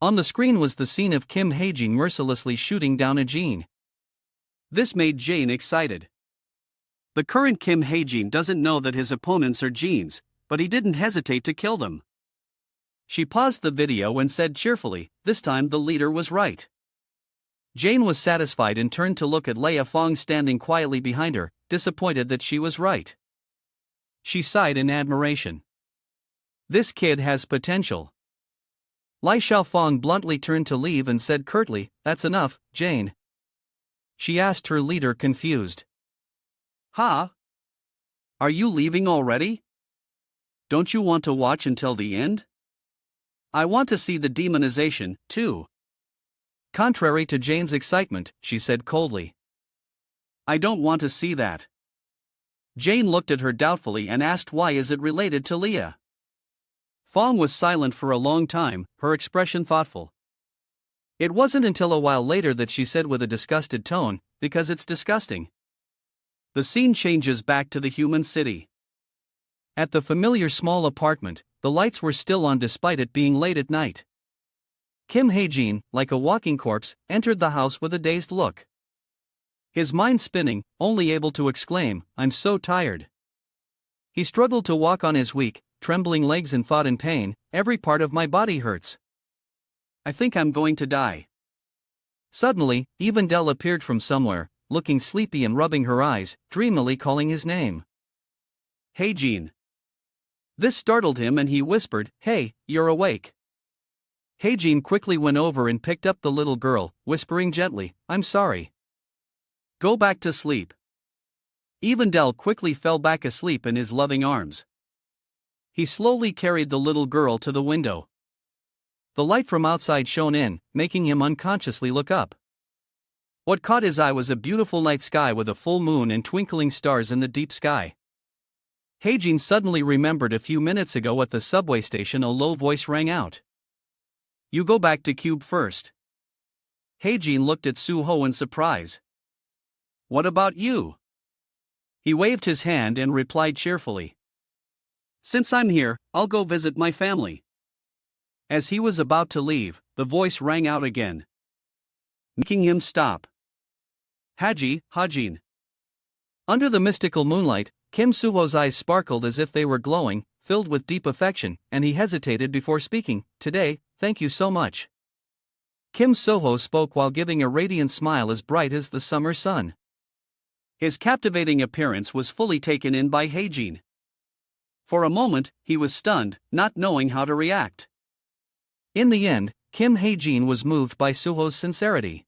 On the screen was the scene of Kim Hae-jin mercilessly shooting down a Jean. This made Jane excited. The current Kim Hae-jin doesn't know that his opponents are Jeans, but he didn't hesitate to kill them. She paused the video and said cheerfully, "This time the leader was right." Jane was satisfied and turned to look at Leia Fong standing quietly behind her, disappointed that she was right. She sighed in admiration. This kid has potential. Lai Xiaofang bluntly turned to leave and said curtly, "That's enough, Jane." She asked her leader, confused. "Huh? Are you leaving already? Don't you want to watch until the end? I want to see the demonization, too." Contrary to Jane's excitement, she said coldly, "I don't want to see that." Jane looked at her doubtfully and asked, "Why is it related to Leah?" Fong was silent for a long time, her expression thoughtful. It wasn't until a while later that she said with a disgusted tone, "Because it's disgusting." The scene changes back to the human city. At the familiar small apartment, the lights were still on despite it being late at night. Kim Hae-jin, like a walking corpse, entered the house with a dazed look. His mind spinning, only able to exclaim, "I'm so tired." He struggled to walk on his weak, trembling legs and thought in pain, "Every part of my body hurts. I think I'm going to die." Suddenly, Evendel appeared from somewhere, looking sleepy and rubbing her eyes, dreamily calling his name. "Hae-jin." This startled him and he whispered, "Hey, you're awake." Hae-jin quickly went over and picked up the little girl, whispering gently, "I'm sorry. Go back to sleep." Evendel quickly fell back asleep in his loving arms. He slowly carried the little girl to the window. The light from outside shone in, making him unconsciously look up. What caught his eye was a beautiful night sky with a full moon and twinkling stars in the deep sky. Hae-jin suddenly remembered a few minutes ago at the subway station a low voice rang out. "You go back to Cube first." Hae-jin looked at Suho in surprise. "What about you?" He waved his hand and replied cheerfully, "Since I'm here, I'll go visit my family." As he was about to leave, the voice rang out again, making him stop. "Haji, Hajin." Under the mystical moonlight, Kim Suho's eyes sparkled as if they were glowing, filled with deep affection, and he hesitated before speaking. "Today, thank you so much." Kim Suho spoke while giving a radiant smile as bright as the summer sun. His captivating appearance was fully taken in by Hae-jin. For a moment, he was stunned, not knowing how to react. In the end, Kim Hae-jin was moved by Suho's sincerity.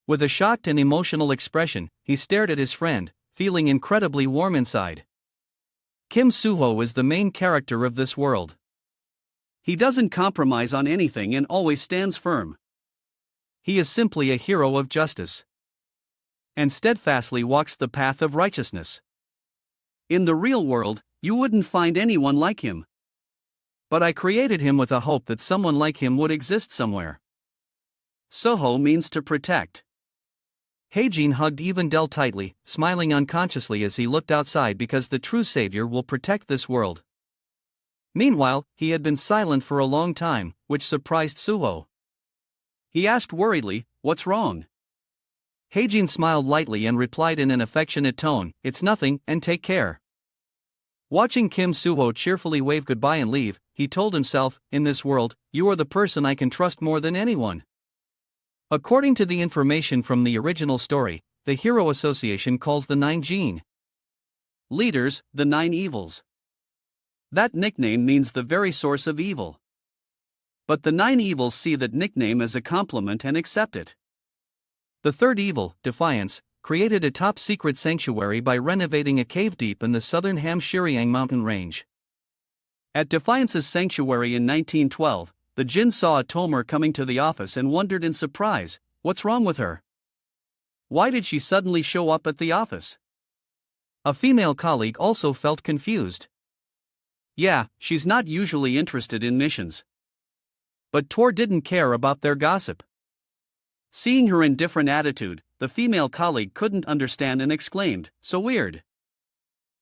With a shocked and emotional expression, he stared at his friend, feeling incredibly warm inside. Kim Suho is the main character of this world. He doesn't compromise on anything and always stands firm. He is simply a hero of justice, and steadfastly walks the path of righteousness. In the real world, you wouldn't find anyone like him. But I created him with a hope that someone like him would exist somewhere. Soho means to protect. Hae-jin hugged Evendel tightly, smiling unconsciously as he looked outside because the true savior will protect this world. Meanwhile, he had been silent for a long time, which surprised Suho. He asked worriedly, "What's wrong?" Hae-jin smiled lightly and replied in an affectionate tone, "It's nothing, and take care." Watching Kim Suho cheerfully wave goodbye and leave, he told himself, "In this world, you are the person I can trust more than anyone." According to the information from the original story, the Hero Association calls the 9 Jin leaders the 9 evils. That nickname means the very source of evil. But the 9 evils see that nickname as a compliment and accept it. The third evil, Defiance, created a top-secret sanctuary by renovating a cave deep in the southern Hamshiriang mountain range. At Defiance's sanctuary in 1912, the Jin saw a Tomer coming to the office and wondered in surprise, "What's wrong with her? Why did she suddenly show up at the office?" A female colleague also felt confused. "Yeah, she's not usually interested in missions." But Tor didn't care about their gossip. Seeing her indifferent attitude, the female colleague couldn't understand and exclaimed, "So weird.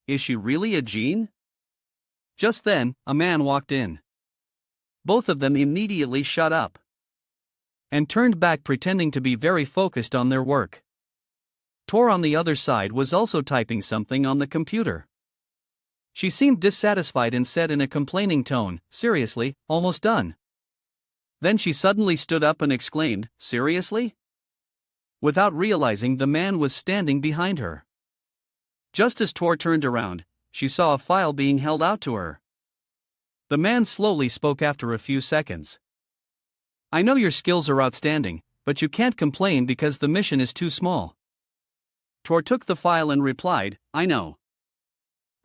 Is she really a Jin?" Just then, a man walked in. Both of them immediately shut up and turned back, pretending to be very focused on their work. Tor on the other side was also typing something on the computer. She seemed dissatisfied and said in a complaining tone, "Seriously, almost done." Then she suddenly stood up and exclaimed, "Seriously? Without realizing, the man was standing behind her. Just as Tor turned around, she saw a file being held out to her. The man slowly spoke after a few seconds. I know your skills are outstanding, but you can't complain because the mission is too small. Tor took the file and replied, I know.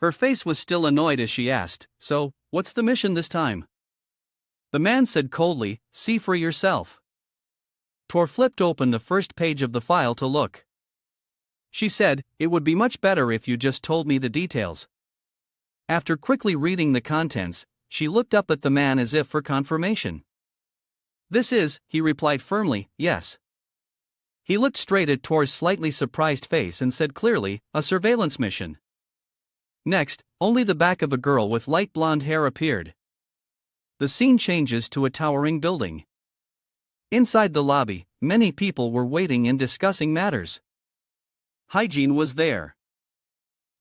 Her face was still annoyed as she asked, so, what's the mission this time? The man said coldly, see for yourself. Tor flipped open the first page of the file to look. She said, it would be much better if you just told me the details. After quickly reading the contents, she looked up at the man as if for confirmation. This is, he replied firmly, yes. He looked straight at Tor's slightly surprised face and said clearly, a surveillance mission. Next, only the back of a girl with light blonde hair appeared. The scene changes to a towering building. Inside the lobby, many people were waiting and discussing matters. Hygiene was there.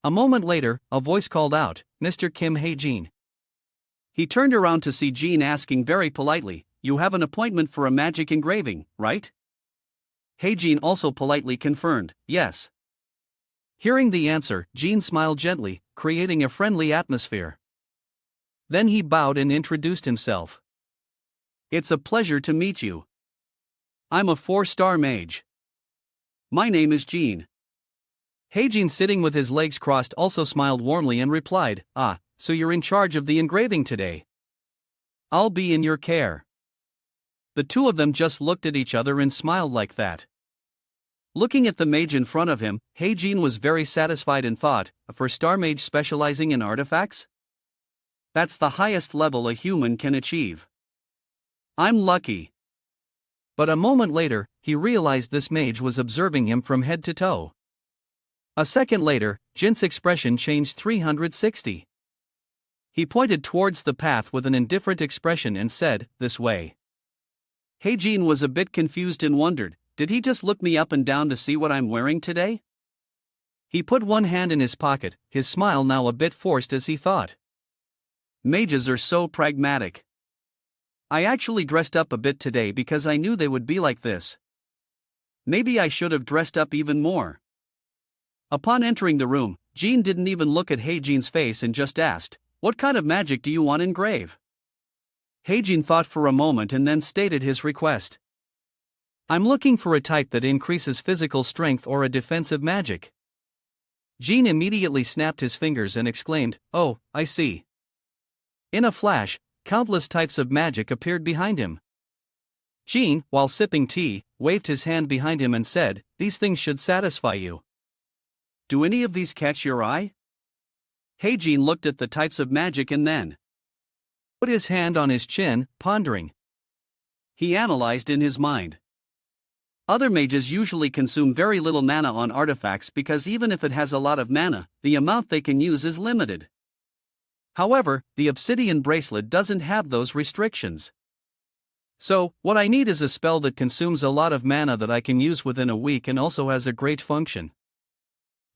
A moment later, a voice called out, Mr. Kim Hae-jin. He turned around to see Jin asking very politely, you have an appointment for a magic engraving, right? Hae-jin also politely confirmed, yes. Hearing the answer, Jin smiled gently, creating a friendly atmosphere. Then he bowed and introduced himself. It's a pleasure to meet you. I'm a 4-star mage. My name is Jin. Hae-jin, sitting with his legs crossed, also smiled warmly and replied, ah, so you're in charge of the engraving today. I'll be in your care. The two of them just looked at each other and smiled like that. Looking at the mage in front of him, Hae-jin was very satisfied and thought, a 4-star mage specializing in artifacts? That's the highest level a human can achieve. I'm lucky. But a moment later, he realized this mage was observing him from head to toe. A second later, Jin's expression changed 360. He pointed towards the path with an indifferent expression and said, this way. Hae-jin was a bit confused and wondered, did he just look me up and down to see what I'm wearing today? He put one hand in his pocket, his smile now a bit forced as he thought. Mages are so pragmatic. I actually dressed up a bit today because I knew they would be like this. Maybe I should have dressed up even more. Upon entering the room, Jin didn't even look at Hae-jin's face and just asked, what kind of magic do you want engraved? Hae-jin thought for a moment and then stated his request. I'm looking for a type that increases physical strength or a defensive magic. Jin immediately snapped his fingers and exclaimed, oh, I see. In a flash, countless types of magic appeared behind him. Jin, while sipping tea, waved his hand behind him and said, these things should satisfy you. Do any of these catch your eye? Hae-jin looked at the types of magic and then put his hand on his chin, pondering. He analyzed in his mind. Other mages usually consume very little mana on artifacts because even if it has a lot of mana, the amount they can use is limited. However, the obsidian bracelet doesn't have those restrictions. So, what I need is a spell that consumes a lot of mana that I can use within a week and also has a great function.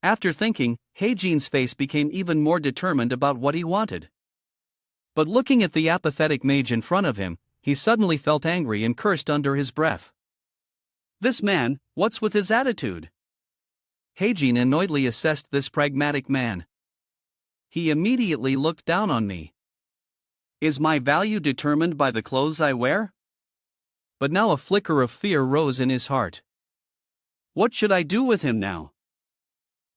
After thinking, Hae-jin's face became even more determined about what he wanted. But looking at the apathetic mage in front of him, he suddenly felt angry and cursed under his breath. This man, what's with his attitude? Hae-jin annoyedly assessed this pragmatic man. He immediately looked down on me. Is my value determined by the clothes I wear? But now a flicker of fear rose in his heart. What should I do with him now?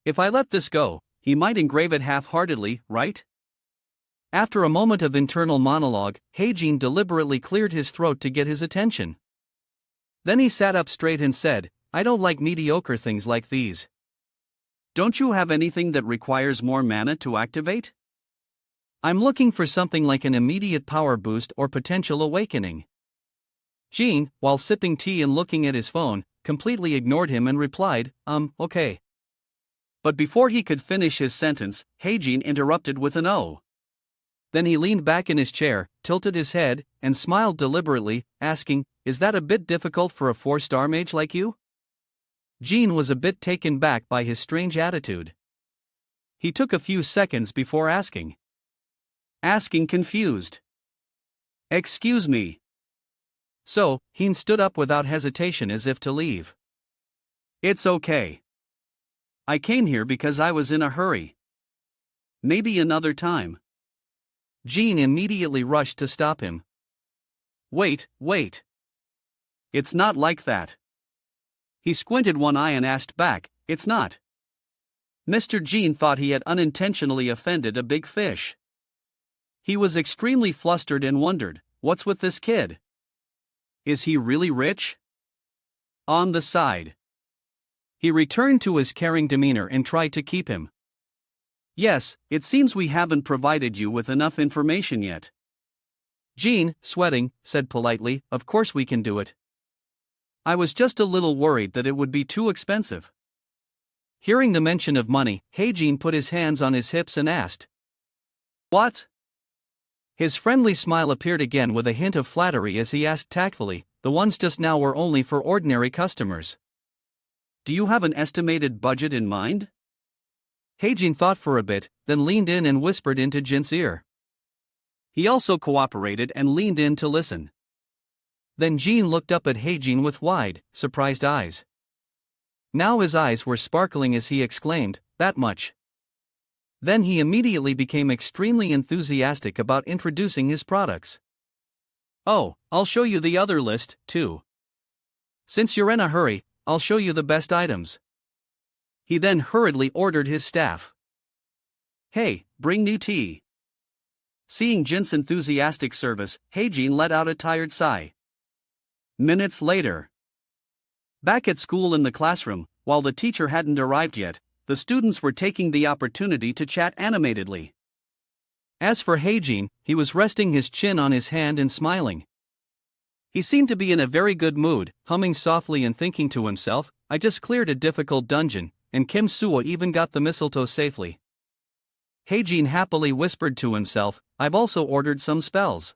If I let this go, he might engrave it half-heartedly, right? After a moment of internal monologue, Hae-jin deliberately cleared his throat to get his attention. Then he sat up straight and said, I don't like mediocre things like these. Don't you have anything that requires more mana to activate? I'm looking for something like an immediate power boost or potential awakening. Jin, while sipping tea and looking at his phone, completely ignored him and replied, okay. But before he could finish his sentence, Hae-jin interrupted with an "oh." Then he leaned back in his chair, tilted his head, and smiled deliberately, asking, is that a bit difficult for a 4-star mage like you? Jin was a bit taken back by his strange attitude. He took a few seconds before asking confused. Excuse me. So, Heen stood up without hesitation as if to leave. It's okay. I came here because I was in a hurry. Maybe another time. Jean immediately rushed to stop him. Wait. It's not like that. He squinted one eye and asked back, it's not. Mr. Jean thought he had unintentionally offended a big fish. He was extremely flustered and wondered, what's with this kid? Is he really rich? On the side. He returned to his caring demeanor and tried to keep him. Yes, it seems we haven't provided you with enough information yet. Jean, sweating, said politely, of course we can do it. I was just a little worried that it would be too expensive. Hearing the mention of money, Jean put his hands on his hips and asked, What? His friendly smile appeared again with a hint of flattery as he asked tactfully, the ones just now were only for ordinary customers. Do you have an estimated budget in mind? Jean thought for a bit, then leaned in and whispered into Jin's ear. He also cooperated and leaned in to listen. Then Jean looked up at Jean with wide, surprised eyes. Now his eyes were sparkling as he exclaimed, that much. Then he immediately became extremely enthusiastic about introducing his products. Oh, I'll show you the other list, too. Since you're in a hurry, I'll show you the best items. He then hurriedly ordered his staff. Hey, bring new tea. Seeing Jin's enthusiastic service, Jean let out a tired sigh. Minutes later. Back at school in the classroom, while the teacher hadn't arrived yet, the students were taking the opportunity to chat animatedly. As for Jean, he was resting his chin on his hand and smiling. He seemed to be in a very good mood, humming softly and thinking to himself, I just cleared a difficult dungeon, and Kim Suo even got the mistletoe safely. Jean happily whispered to himself, I've also ordered some spells.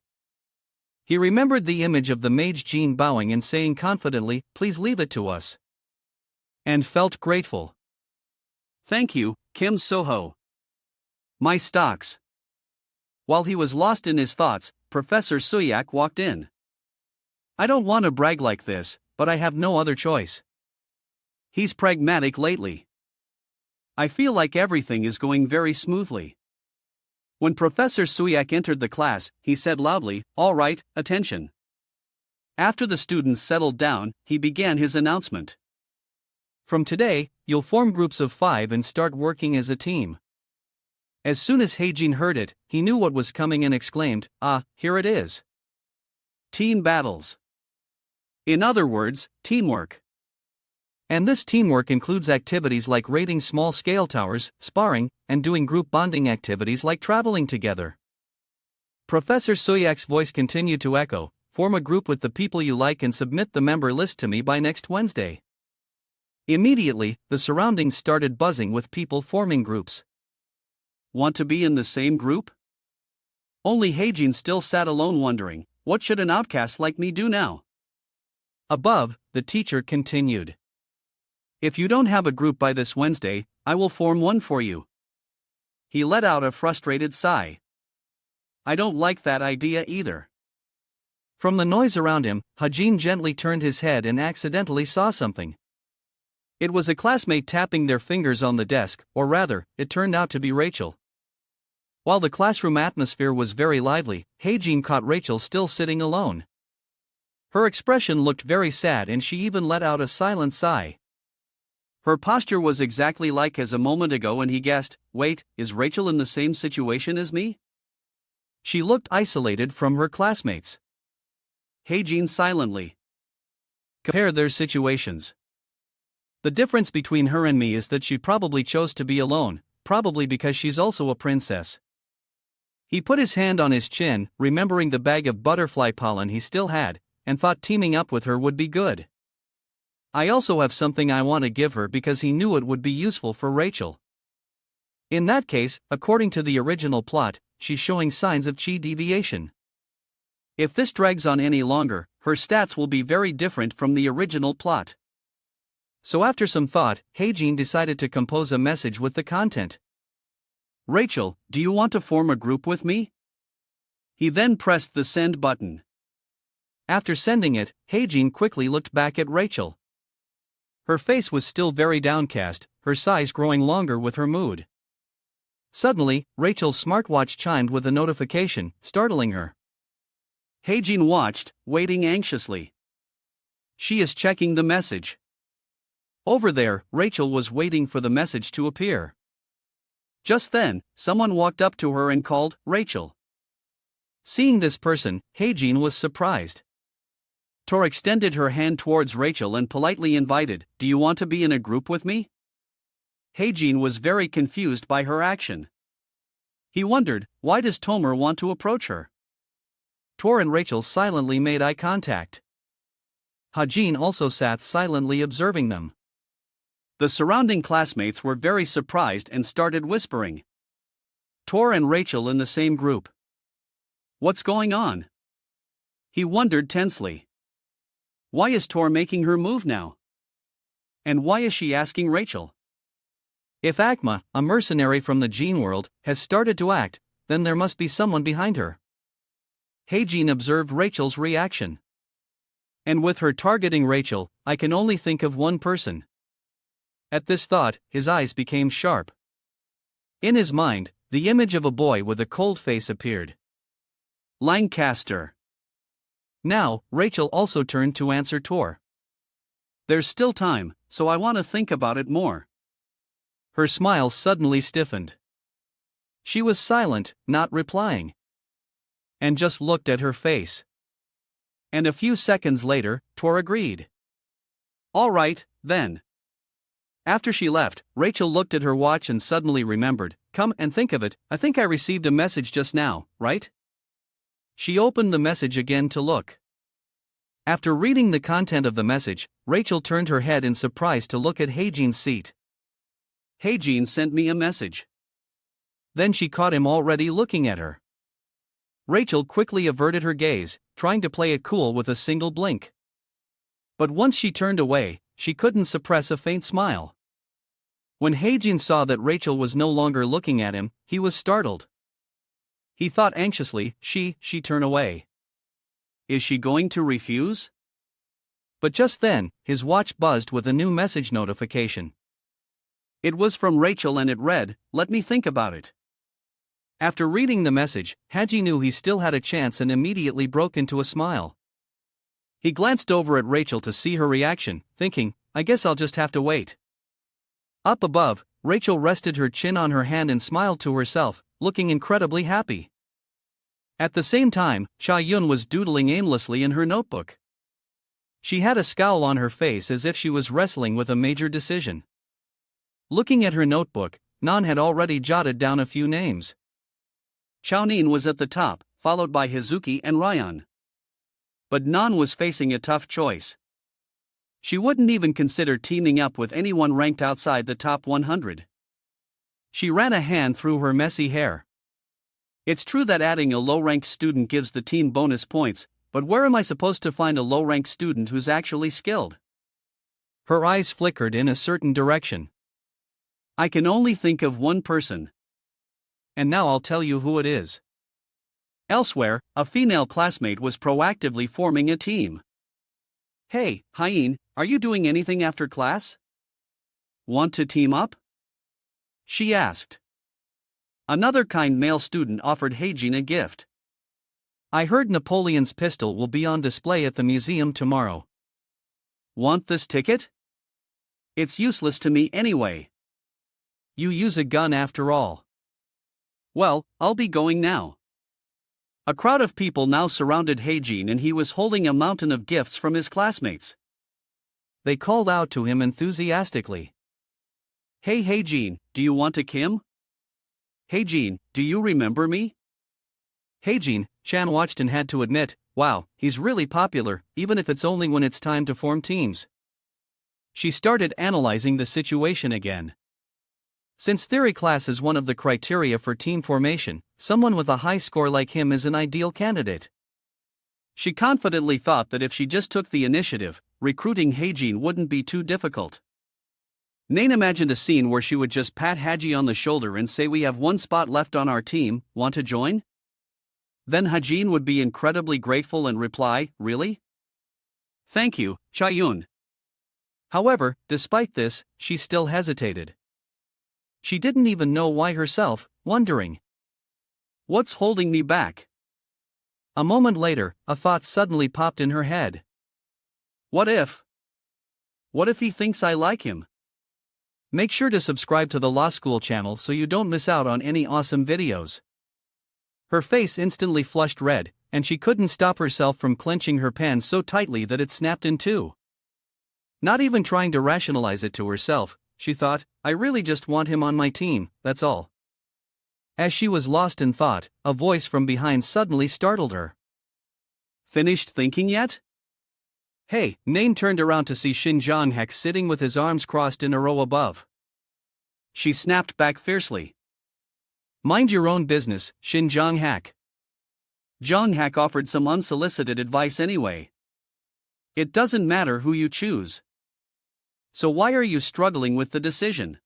He remembered the image of the mage Jean bowing and saying confidently, please leave it to us. And felt grateful. Thank you, Kim Soho. My stocks. While he was lost in his thoughts, Professor Suyak walked in. I don't want to brag like this, but I have no other choice. He's pragmatic lately. I feel like everything is going very smoothly. When Professor Suyak entered the class, he said loudly, all right, attention. After the students settled down, he began his announcement. From today, you'll form groups of 5 and start working as a team. As soon as Jean heard it, he knew what was coming and exclaimed, here it is. Team battles. In other words, teamwork. And this teamwork includes activities like raiding small-scale towers, sparring, and doing group bonding activities like traveling together. Professor Suyak's voice continued to echo, form a group with the people you like and submit the member list to me by next Wednesday. Immediately, the surroundings started buzzing with people forming groups. Want to be in the same group? Only Jean still sat alone wondering, what should an outcast like me do now? Above, the teacher continued. If you don't have a group by this Wednesday, I will form one for you. He let out a frustrated sigh. I don't like that idea either. From the noise around him, Jean gently turned his head and accidentally saw something. It was a classmate tapping their fingers on the desk, or rather, it turned out to be Rachel. While the classroom atmosphere was very lively, Jean caught Rachel still sitting alone. Her expression looked very sad and she even let out a silent sigh. Her posture was exactly like as a moment ago and he guessed, wait, is Rachel in the same situation as me? She looked isolated from her classmates. Jean silently compared their situations. The difference between her and me is that she probably chose to be alone, probably because she's also a princess. He put his hand on his chin, remembering the bag of butterfly pollen he still had, and thought teaming up with her would be good. I also have something I want to give her because he knew it would be useful for Rachel. In that case, according to the original plot, she's showing signs of chi deviation. If this drags on any longer, her stats will be very different from the original plot. So after some thought, Jean decided to compose a message with the content. Rachel, do you want to form a group with me? He then pressed the send button. After sending it, Jean quickly looked back at Rachel. Her face was still very downcast, her sighs growing longer with her mood. Suddenly, Rachel's smartwatch chimed with a notification, startling her. Heijin watched, waiting anxiously. She is checking the message. Over there, Rachel was waiting for the message to appear. Just then, someone walked up to her and called, Rachel. Seeing this person, Heijin was surprised. Tor extended her hand towards Rachel and politely invited, Do you want to be in a group with me? Heijin was very confused by her action. He wondered, why does Tomer want to approach her? Tor and Rachel silently made eye contact. Hajin also sat silently observing them. The surrounding classmates were very surprised and started whispering. Tor and Rachel in the same group. What's going on? He wondered tensely. Why is Tor making her move now? And why is she asking Rachel? If Akma, a mercenary from the Gene world, has started to act, then there must be someone behind her. Heijin observed Rachel's reaction. And with her targeting Rachel, I can only think of one person. At this thought, his eyes became sharp. In his mind, the image of a boy with a cold face appeared. Lancaster. Now, Rachel also turned to answer Tor. There's still time, so I want to think about it more. Her smile suddenly stiffened. She was silent, not replying. And just looked at her face. And a few seconds later, Tor agreed. All right, then. After she left, Rachel looked at her watch and suddenly remembered, come and think of it, I think I received a message just now, right? She opened the message again to look. After reading the content of the message, Rachel turned her head in surprise to look at Heijin's seat. Heijin sent me a message. Then she caught him already looking at her. Rachel quickly averted her gaze, trying to play it cool with a single blink. But once she turned away, she couldn't suppress a faint smile. When Heijin saw that Rachel was no longer looking at him, he was startled. He thought anxiously, she turn away. Is she going to refuse? But just then, his watch buzzed with a new message notification. It was from Rachel and it read, let me think about it. After reading the message, Haji knew he still had a chance and immediately broke into a smile. He glanced over at Rachel to see her reaction, thinking, I guess I'll just have to wait. Up above, Rachel rested her chin on her hand and smiled to herself, looking incredibly happy. At the same time, Cha Yun was doodling aimlessly in her notebook. She had a scowl on her face as if she was wrestling with a major decision. Looking at her notebook, Nan had already jotted down a few names. Chaonin was at the top, followed by Hazuki and Ryan. But Nan was facing a tough choice. She wouldn't even consider teaming up with anyone ranked outside the top 100. She ran a hand through her messy hair. It's true that adding a low-ranked student gives the team bonus points, but where am I supposed to find a low-ranked student who's actually skilled? Her eyes flickered in a certain direction. I can only think of one person. And now I'll tell you who it is. Elsewhere, a female classmate was proactively forming a team. Hey, Hyen, are you doing anything after class? Want to team up? She asked. Another kind male student offered Heijin a gift. I heard Napoleon's pistol will be on display at the museum tomorrow. Want this ticket? It's useless to me anyway. You use a gun after all. Well, I'll be going now. A crowd of people now surrounded Heijin and he was holding a mountain of gifts from his classmates. They called out to him enthusiastically. Hey Heijin, do you want a Kim? Heijin, do you remember me? Heijin, Chan watched and had to admit, wow, he's really popular, even if it's only when it's time to form teams. She started analyzing the situation again. Since theory class is one of the criteria for team formation, someone with a high score like him is an ideal candidate. She confidently thought that if she just took the initiative, recruiting Heijin wouldn't be too difficult. Nain imagined a scene where she would just pat Haji on the shoulder and say we have one spot left on our team, want to join? Then Hajin would be incredibly grateful and reply, really? Thank you, Chayun. However, despite this, she still hesitated. She didn't even know why herself, wondering, what's holding me back? A moment later, a thought suddenly popped in her head. What if? What if he thinks I like him? Make sure to subscribe to the Law School channel so you don't miss out on any awesome videos. Her face instantly flushed red, and she couldn't stop herself from clenching her pen so tightly that it snapped in two. Not even trying to rationalize it to herself, she thought, I really just want him on my team, that's all. As she was lost in thought, a voice from behind suddenly startled her. Finished thinking yet? Hey, Nain turned around to see Shin Jong-hak sitting with his arms crossed in a row above. She snapped back fiercely. Mind your own business, Shin Jong-hak. Jong-hak offered some unsolicited advice anyway. It doesn't matter who you choose. So why are you struggling with the decision?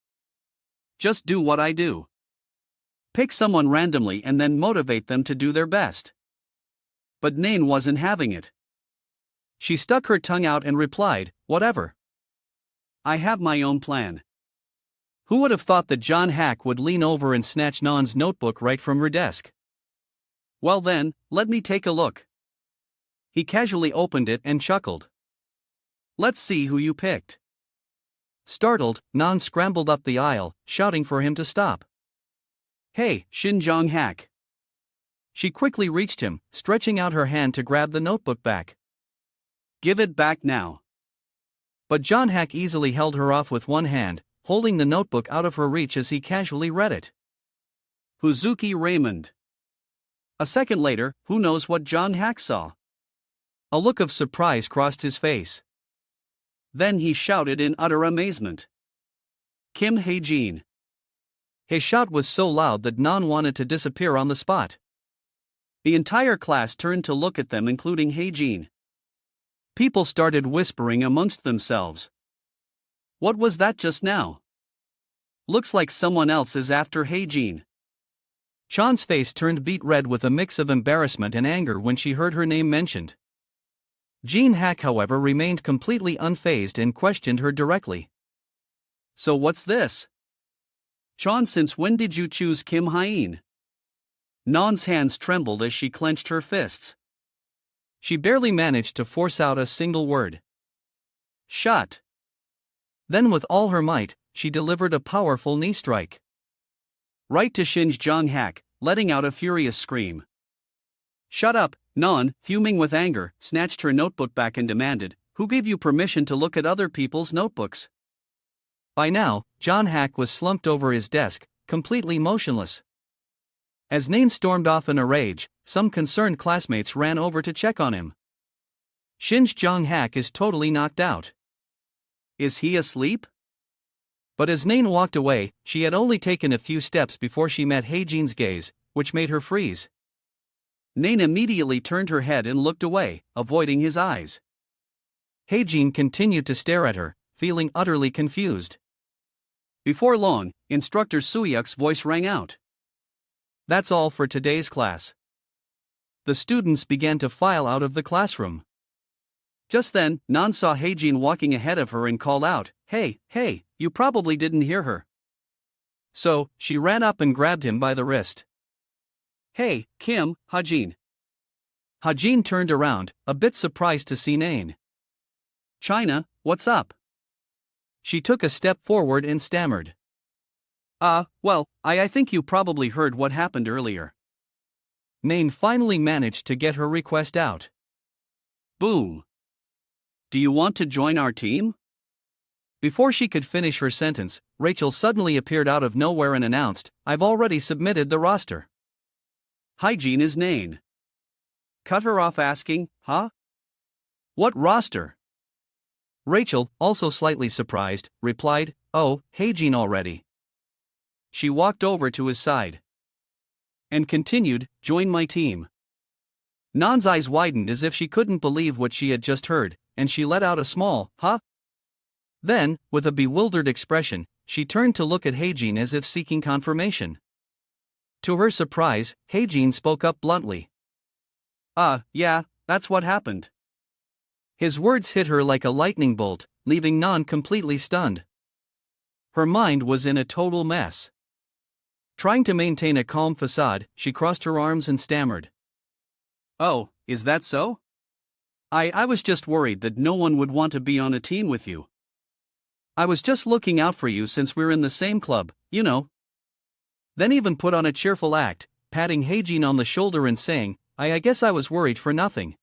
Just do what I do. Pick someone randomly and then motivate them to do their best. But Nain wasn't having it. She stuck her tongue out and replied, whatever. I have my own plan. Who would have thought that John Hack would lean over and snatch Nan's notebook right from her desk? Well then, let me take a look. He casually opened it and chuckled. Let's see who you picked. Startled, Nan scrambled up the aisle, shouting for him to stop. Hey, Shin Jong-hak. She quickly reached him, stretching out her hand to grab the notebook back. Give it back now. But John Hack easily held her off with one hand, holding the notebook out of her reach as he casually read it. Huzuki Raymond. A second later, who knows what John Hack saw? A look of surprise crossed his face. Then he shouted in utter amazement. Kim Hae-jin. His shout was so loud that Nan wanted to disappear on the spot. The entire class turned to look at them, including Hae-jin. People started whispering amongst themselves. What was that just now? Looks like someone else is after Hae-jin. Chan's face turned beet red with a mix of embarrassment and anger when she heard her name mentioned. Jean Hack, however, remained completely unfazed and questioned her directly. So what's this? Chan, since when did you choose Kim Hae-in? Nan's hands trembled as she clenched her fists. She barely managed to force out a single word. Shut. Then with all her might, she delivered a powerful knee strike. Right to Shin Jong-hak, letting out a furious scream. Shut up, Nan, fuming with anger, snatched her notebook back and demanded, who gave you permission to look at other people's notebooks? By now, John Hack was slumped over his desk, completely motionless. As Nain stormed off in a rage, some concerned classmates ran over to check on him. Shin Jong-hak is totally knocked out. Is he asleep? But as Nain walked away, she had only taken a few steps before she met Hae-jin's gaze, which made her freeze. Nain immediately turned her head and looked away, avoiding his eyes. Hae-jin continued to stare at her, feeling utterly confused. Before long, Instructor Suyuk's voice rang out. That's all for today's class. The students began to file out of the classroom. Just then, Nan saw Hae-jin walking ahead of her and called out, Hey, you probably didn't hear her. So, she ran up and grabbed him by the wrist. Hey, Kim, Hae-jin. Hae-jin turned around, a bit surprised to see Nain. China, what's up? She took a step forward and stammered. Well, I think you probably heard what happened earlier. Nain finally managed to get her request out. Boom. Do you want to join our team? Before she could finish her sentence, Rachel suddenly appeared out of nowhere and announced, I've already submitted the roster. Hae-jin is Nain. Cut her off asking, huh? What roster? Rachel, also slightly surprised, replied, Oh, Hae-jin already. She walked over to his side and continued, Join my team. Nan's eyes widened as if she couldn't believe what she had just heard, and she let out a small, huh? Then, with a bewildered expression, she turned to look at Hae-jin as if seeking confirmation. To her surprise, Hae-jin spoke up bluntly. Yeah, that's what happened. His words hit her like a lightning bolt, leaving Nan completely stunned. Her mind was in a total mess. Trying to maintain a calm facade, she crossed her arms and stammered. "Oh, is that so? I was just worried that no one would want to be on a team with you. I was just looking out for you since we're in the same club, you know." Then even put on a cheerful act, patting Heijin on the shoulder and saying, I guess I was worried for nothing.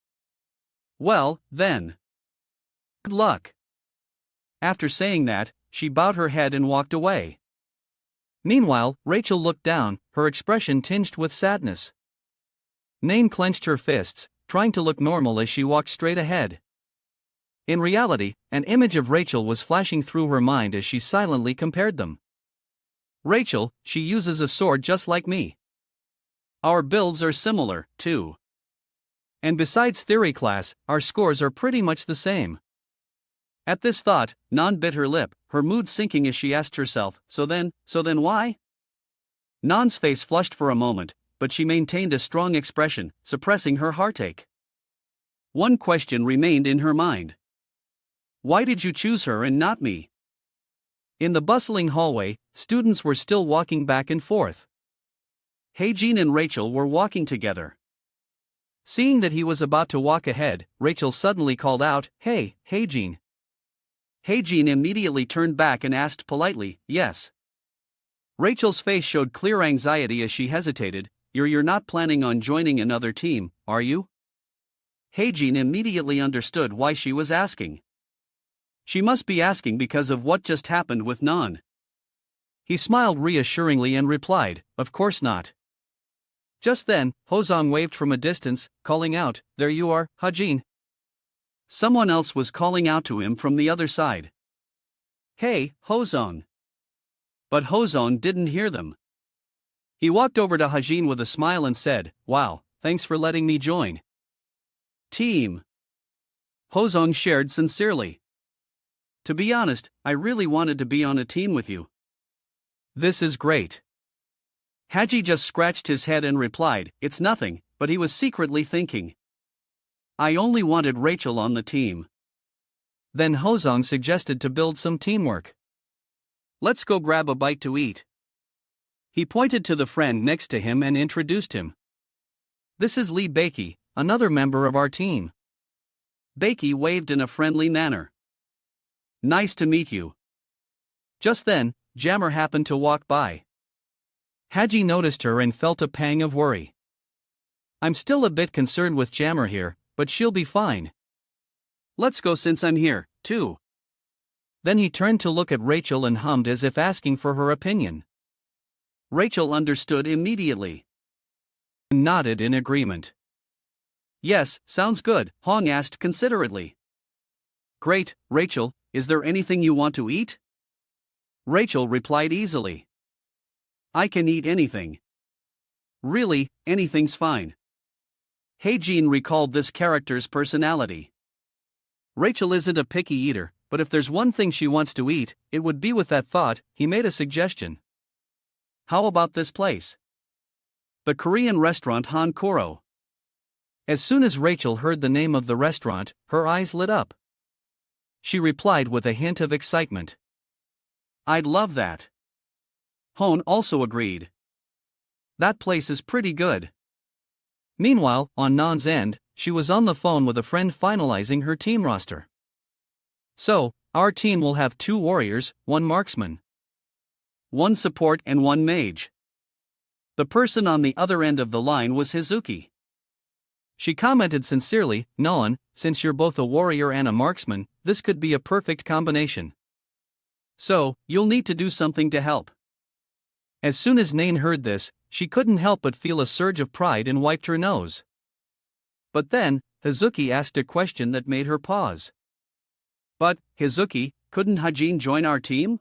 Well, then. Good luck." After saying that, she bowed her head and walked away. Meanwhile, Rachel looked down, her expression tinged with sadness. Nain clenched her fists, trying to look normal as she walked straight ahead. In reality, an image of Rachel was flashing through her mind as she silently compared them. "Rachel, she uses a sword just like me. Our builds are similar, too. And besides theory class, our scores are pretty much the same." At this thought, Nan bit her lip, her mood sinking as she asked herself, so then why? Nan's face flushed for a moment, but she maintained a strong expression, suppressing her heartache. One question remained in her mind. Why did you choose her and not me? In the bustling hallway, students were still walking back and forth. Heijin and Rachel were walking together. Seeing that he was about to walk ahead, Rachel suddenly called out, "Hey, Heijin." Heijin immediately turned back and asked politely, "Yes." Rachel's face showed clear anxiety as she hesitated. You're not planning on joining another team, are you?" Heijin immediately understood why she was asking. She must be asking because of what just happened with Nan. He smiled reassuringly and replied, "Of course not." Just then, Hozong waved from a distance, calling out, "There you are, Hajin." Someone else was calling out to him from the other side. "Hey, Hozong." But Hozong didn't hear them. He walked over to Hajin with a smile and said, "Wow, thanks for letting me join." "Team." Hozong shared sincerely. "To be honest, I really wanted to be on a team with you." "This is great." Haji just scratched his head and replied, "It's nothing," but he was secretly thinking, "I only wanted Rachel on the team." Then Hozong suggested to build some teamwork. "Let's go grab a bite to eat." He pointed to the friend next to him and introduced him. "This is Lee Bakey, another member of our team." Bakey waved in a friendly manner. "Nice to meet you." Just then, Jammer happened to walk by. Haji noticed her and felt a pang of worry. "I'm still a bit concerned with Jammer here, but she'll be fine. Let's go since I'm here, too." Then he turned to look at Rachel and hummed as if asking for her opinion. Rachel understood immediately and nodded in agreement. "Yes, sounds good," Hong asked considerately. "Great, Rachel, is there anything you want to eat?" Rachel replied easily. "I can eat anything. Really, anything's fine." Heijin recalled this character's personality. Rachel isn't a picky eater, but if there's one thing she wants to eat, it would be. With that thought, he made a suggestion. "How about this place? The Korean restaurant Han Koro." As soon as Rachel heard the name of the restaurant, her eyes lit up. She replied with a hint of excitement, "I'd love that." Hon also agreed. "That place is pretty good." Meanwhile, on Nan's end, she was on the phone with a friend finalizing her team roster. "So, our team will have 2 warriors, 1 marksman, 1 support and 1 mage." The person on the other end of the line was Hizuki. She commented sincerely, "Noan, since you're both a warrior and a marksman, this could be a perfect combination. So, you'll need to do something to help." As soon as Nain heard this, she couldn't help but feel a surge of pride and wiped her nose. But then, Hizuki asked a question that made her pause. "But, Hizuki, couldn't Hajin join our team?"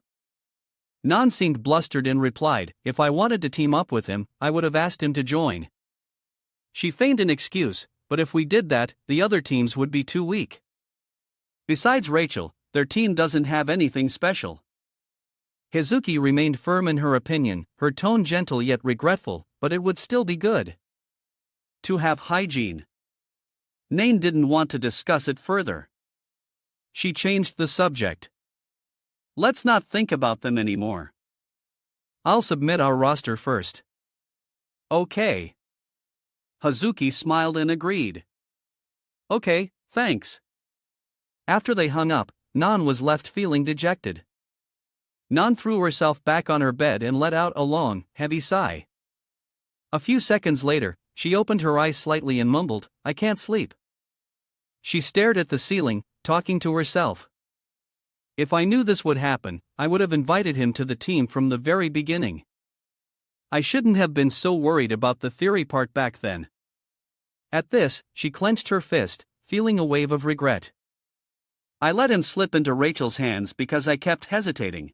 Nan seemed blustered and replied, "If I wanted to team up with him, I would have asked him to join." She feigned an excuse, "But if we did that, the other teams would be too weak. Besides Rachel, their team doesn't have anything special." Hizuki remained firm in her opinion, her tone gentle yet regretful, but it would still be good to have hygiene. Nain didn't want to discuss it further. She changed the subject. Let's not think about them anymore. I'll submit our roster first. Okay. Hazuki smiled and agreed. Okay, thanks. After they hung up, Nan was left feeling dejected. Nan threw herself back on her bed and let out a long, heavy sigh. A few seconds later, she opened her eyes slightly and mumbled, "I can't sleep." She stared at the ceiling, talking to herself. If I knew this would happen, I would have invited him to the team from the very beginning. I shouldn't have been so worried about the theory part back then. At this, she clenched her fist, feeling a wave of regret. I let him slip into Rachel's hands because I kept hesitating.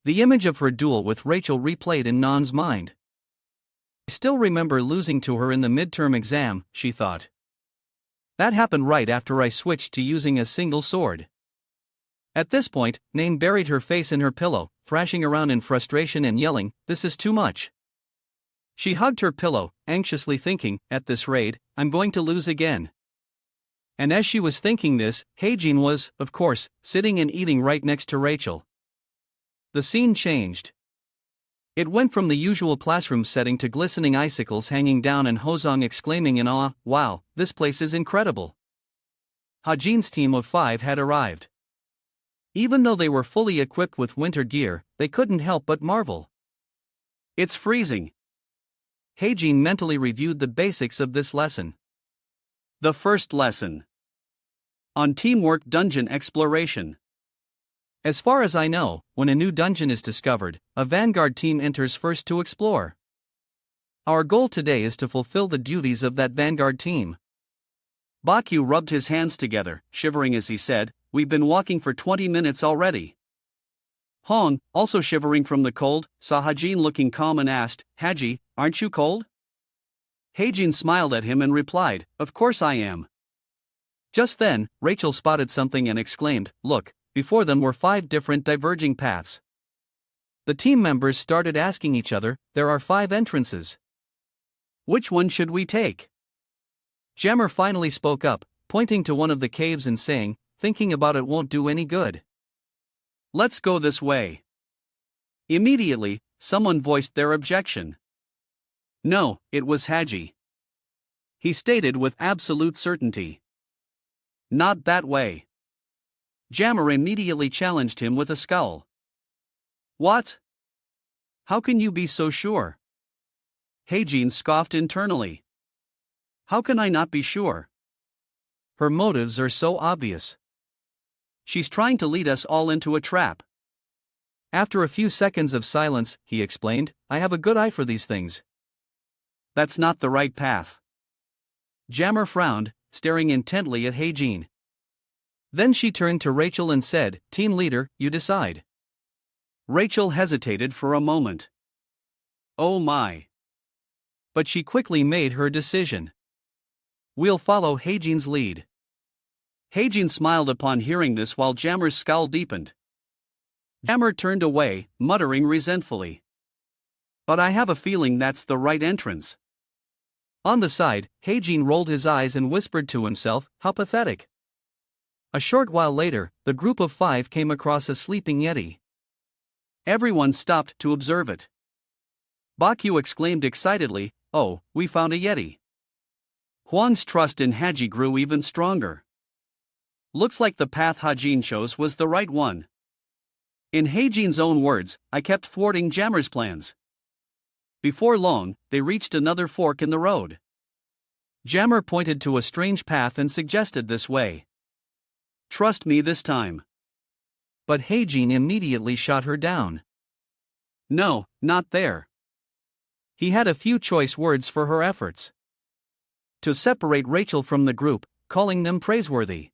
The image of her duel with Rachel replayed in Nan's mind. I still remember losing to her in the midterm exam, she thought. That happened right after I switched to using a single sword. At this point, Nan buried her face in her pillow, thrashing around in frustration and yelling, "This is too much." She hugged her pillow, anxiously thinking, at this rate, I'm going to lose again. And as she was thinking this, Heijin was, of course, sitting and eating right next to Rachel. The scene changed. It went from the usual classroom setting to glistening icicles hanging down and Hozong exclaiming in awe, "Wow, this place is incredible." Hajin's team of 5 had arrived. Even though they were fully equipped with winter gear, they couldn't help but marvel. It's freezing. Heijin mentally reviewed the basics of this lesson. The first lesson. On teamwork dungeon exploration. As far as I know, when a new dungeon is discovered, a vanguard team enters first to explore. Our goal today is to fulfill the duties of that vanguard team. Bakyu rubbed his hands together, shivering as he said, "We've been walking for 20 minutes already." Hong, also shivering from the cold, saw Hajin looking calm and asked, "Haji, aren't you cold?" Heijin smiled at him and replied, "Of course I am." Just then, Rachel spotted something and exclaimed, "Look." Before them were 5 different diverging paths. The team members started asking each other, "There are 5 entrances. Which one should we take?" Jammer finally spoke up, pointing to one of the caves and saying, "Thinking about it won't do any good. Let's go this way." Immediately, someone voiced their objection. No, it was Haji. He stated with absolute certainty, "Not that way." Jammer immediately challenged him with a scowl. "What? How can you be so sure?" Heijin scoffed internally. "How can I not be sure? Her motives are so obvious. She's trying to lead us all into a trap." After a few seconds of silence, he explained, "I have a good eye for these things." "That's not the right path." Jammer frowned, staring intently at Heijin. Then she turned to Rachel and said, "Team leader, you decide." Rachel hesitated for a moment. Oh my. But she quickly made her decision. "We'll follow Heijin's lead." Heijin smiled upon hearing this while Jammer's scowl deepened. Jammer turned away, muttering resentfully, "But I have a feeling that's the right entrance." On the side, Heijin rolled his eyes and whispered to himself, "How pathetic." A short while later, the group of 5 came across a sleeping yeti. Everyone stopped to observe it. Bakyu exclaimed excitedly, "Oh, we found a yeti." Huang's trust in Haji grew even stronger. Looks like the path Hajin chose was the right one. In Heijin's own words, "I kept thwarting Jammer's plans." Before long, they reached another fork in the road. Jammer pointed to a strange path and suggested this way. "Trust me this time." But Heijin immediately shot her down. "No, not there." He had a few choice words for her efforts. To separate Rachel from the group, calling them praiseworthy.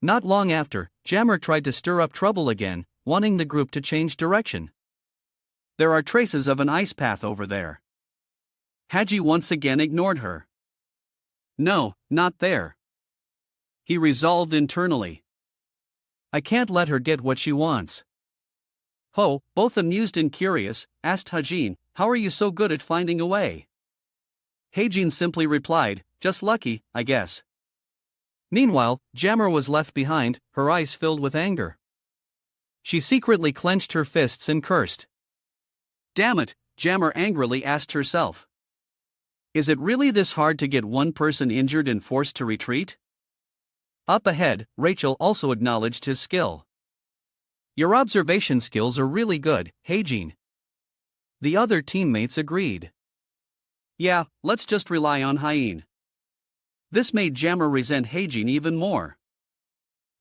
Not long after, Jammer tried to stir up trouble again, wanting the group to change direction. "There are traces of an ice path over there." Haji once again ignored her. "No, not there." He resolved internally. "I can't let her get what she wants." Ho, both amused and curious, asked Hajin, "How are you so good at finding a way?" Heijin simply replied, "Just lucky, I guess." Meanwhile, Jammer was left behind, her eyes filled with anger. She secretly clenched her fists and cursed. Damn it, Jammer angrily asked herself. Is it really this hard to get one person injured and forced to retreat? Up ahead, Rachel also acknowledged his skill. Your observation skills are really good, Heijin. The other teammates agreed. Yeah, let's just rely on Hyene. This made Jammer resent Heijin even more.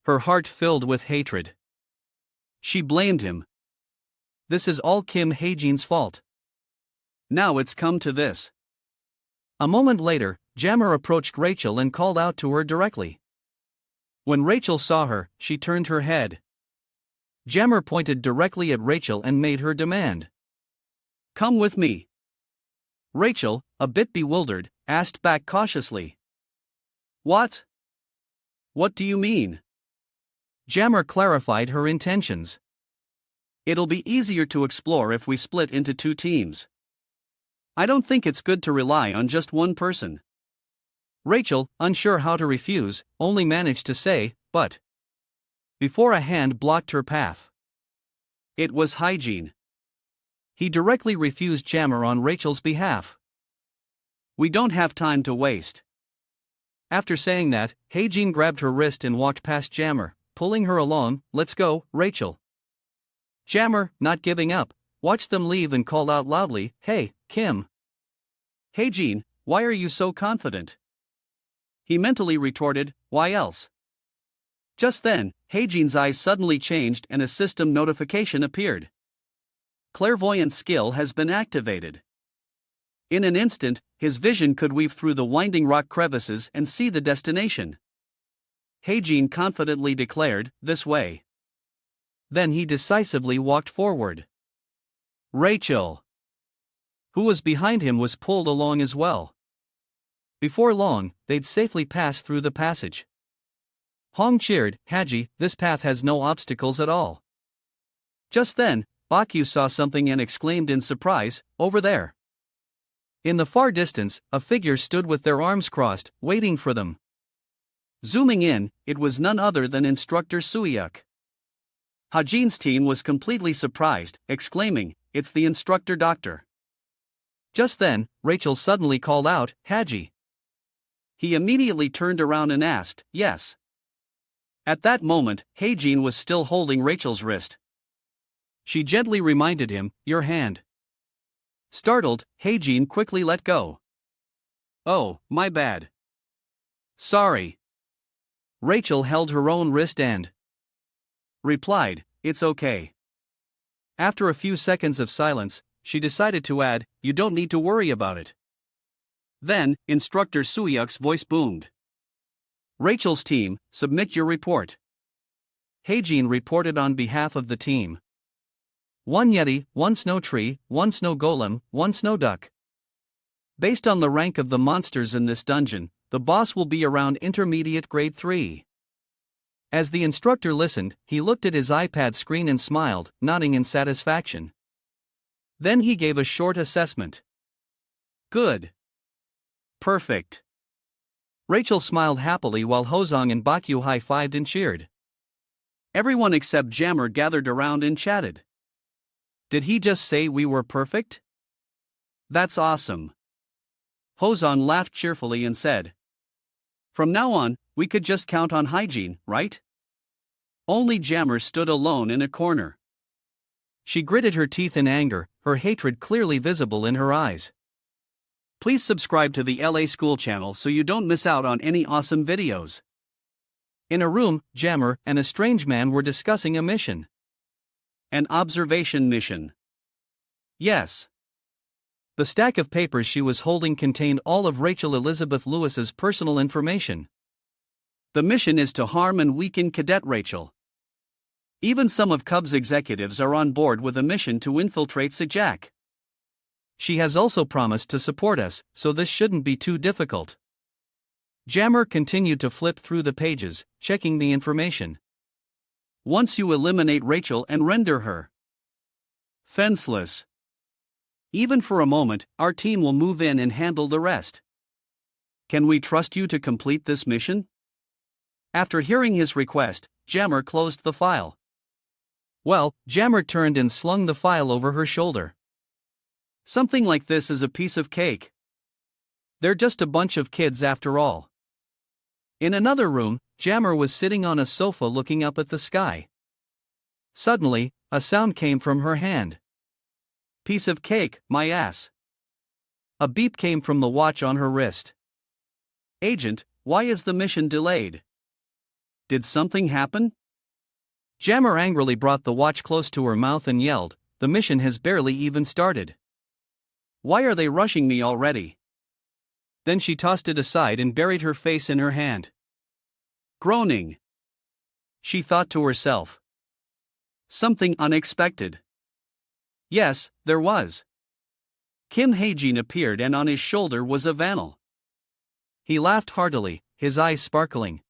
Her heart filled with hatred. She blamed him. This is all Kim Heijin's fault. Now it's come to this. A moment later, Jammer approached Rachel and called out to her directly. When Rachel saw her, she turned her head. Jammer pointed directly at Rachel and made her demand. Come with me. Rachel, a bit bewildered, asked back cautiously. What? What do you mean? Jammer clarified her intentions. It'll be easier to explore if we split into two teams. I don't think it's good to rely on just one person. Rachel, unsure how to refuse, only managed to say, but. Before a hand blocked her path. It was Hygiene. He directly refused Jammer on Rachel's behalf. We don't have time to waste. After saying that, Hygiene grabbed her wrist and walked past Jammer, pulling her along. Let's go, Rachel. Jammer, not giving up, watched them leave and called out loudly, Hey, Kim. Hygiene, why are you so confident? He mentally retorted, why else? Just then, Hygiene's eyes suddenly changed and a system notification appeared. Clairvoyant skill has been activated. In an instant, his vision could weave through the winding rock crevices and see the destination. Hygiene confidently declared, this way. Then he decisively walked forward. Rachel, who was behind him, was pulled along as well. Before long, they'd safely pass through the passage. Hong cheered, Haji, this path has no obstacles at all. Just then, Bakyu saw something and exclaimed in surprise, over there. In the far distance, a figure stood with their arms crossed, waiting for them. Zooming in, it was none other than Instructor Suiyuk. Hajin's team was completely surprised, exclaiming, it's the instructor doctor. Just then, Rachel suddenly called out, Haji. He immediately turned around and asked, yes. At that moment, Heijin was still holding Rachel's wrist. She gently reminded him, your hand. Startled, Heijin quickly let go. Oh, my bad. Sorry. Rachel held her own wrist and replied, it's okay. After a few seconds of silence, she decided to add, you don't need to worry about it. Then, Instructor Suiyuk's voice boomed. Rachel's team, submit your report. Heijin reported on behalf of the team. 1 Yeti, 1 Snow Tree, 1 Snow Golem, 1 Snow Duck. Based on the rank of the monsters in this dungeon, the boss will be around intermediate grade 3. As the instructor listened, he looked at his iPad screen and smiled, nodding in satisfaction. Then he gave a short assessment. Good. Perfect. Rachel smiled happily while Hozong and Bakyu high-fived and cheered. Everyone except Jammer gathered around and chatted. Did he just say we were perfect? That's awesome. Hozong laughed cheerfully and said. From now on, we could just count on Hygiene, right? Only Jammer stood alone in a corner. She gritted her teeth in anger, her hatred clearly visible in her eyes. Please subscribe to the LA School channel so you don't miss out on any awesome videos. In a room, Jammer and a strange man were discussing a mission. An observation mission. Yes. The stack of papers she was holding contained all of Rachel Elizabeth Lewis's personal information. The mission is to harm and weaken Cadet Rachel. Even some of Cub's executives are on board with a mission to infiltrate Sajak. She has also promised to support us, so this shouldn't be too difficult. Jammer continued to flip through the pages, checking the information. Once you eliminate Rachel and render her fenceless. Even for a moment, our team will move in and handle the rest. Can we trust you to complete this mission? After hearing his request, Jammer closed the file. Well, Jammer turned and slung the file over her shoulder. Something like this is a piece of cake. They're just a bunch of kids after all. In another room, Jammer was sitting on a sofa looking up at the sky. Suddenly, a sound came from her hand. Piece of cake, my ass. A beep came from the watch on her wrist. Agent, why is the mission delayed? Did something happen? Jammer angrily brought the watch close to her mouth and yelled, the mission has barely even started. Why are they rushing me already? Then she tossed it aside and buried her face in her hand. Groaning. She thought to herself. Something unexpected. Yes, there was. Kim Hae-jin appeared and on his shoulder was a Vanel. He laughed heartily, his eyes sparkling.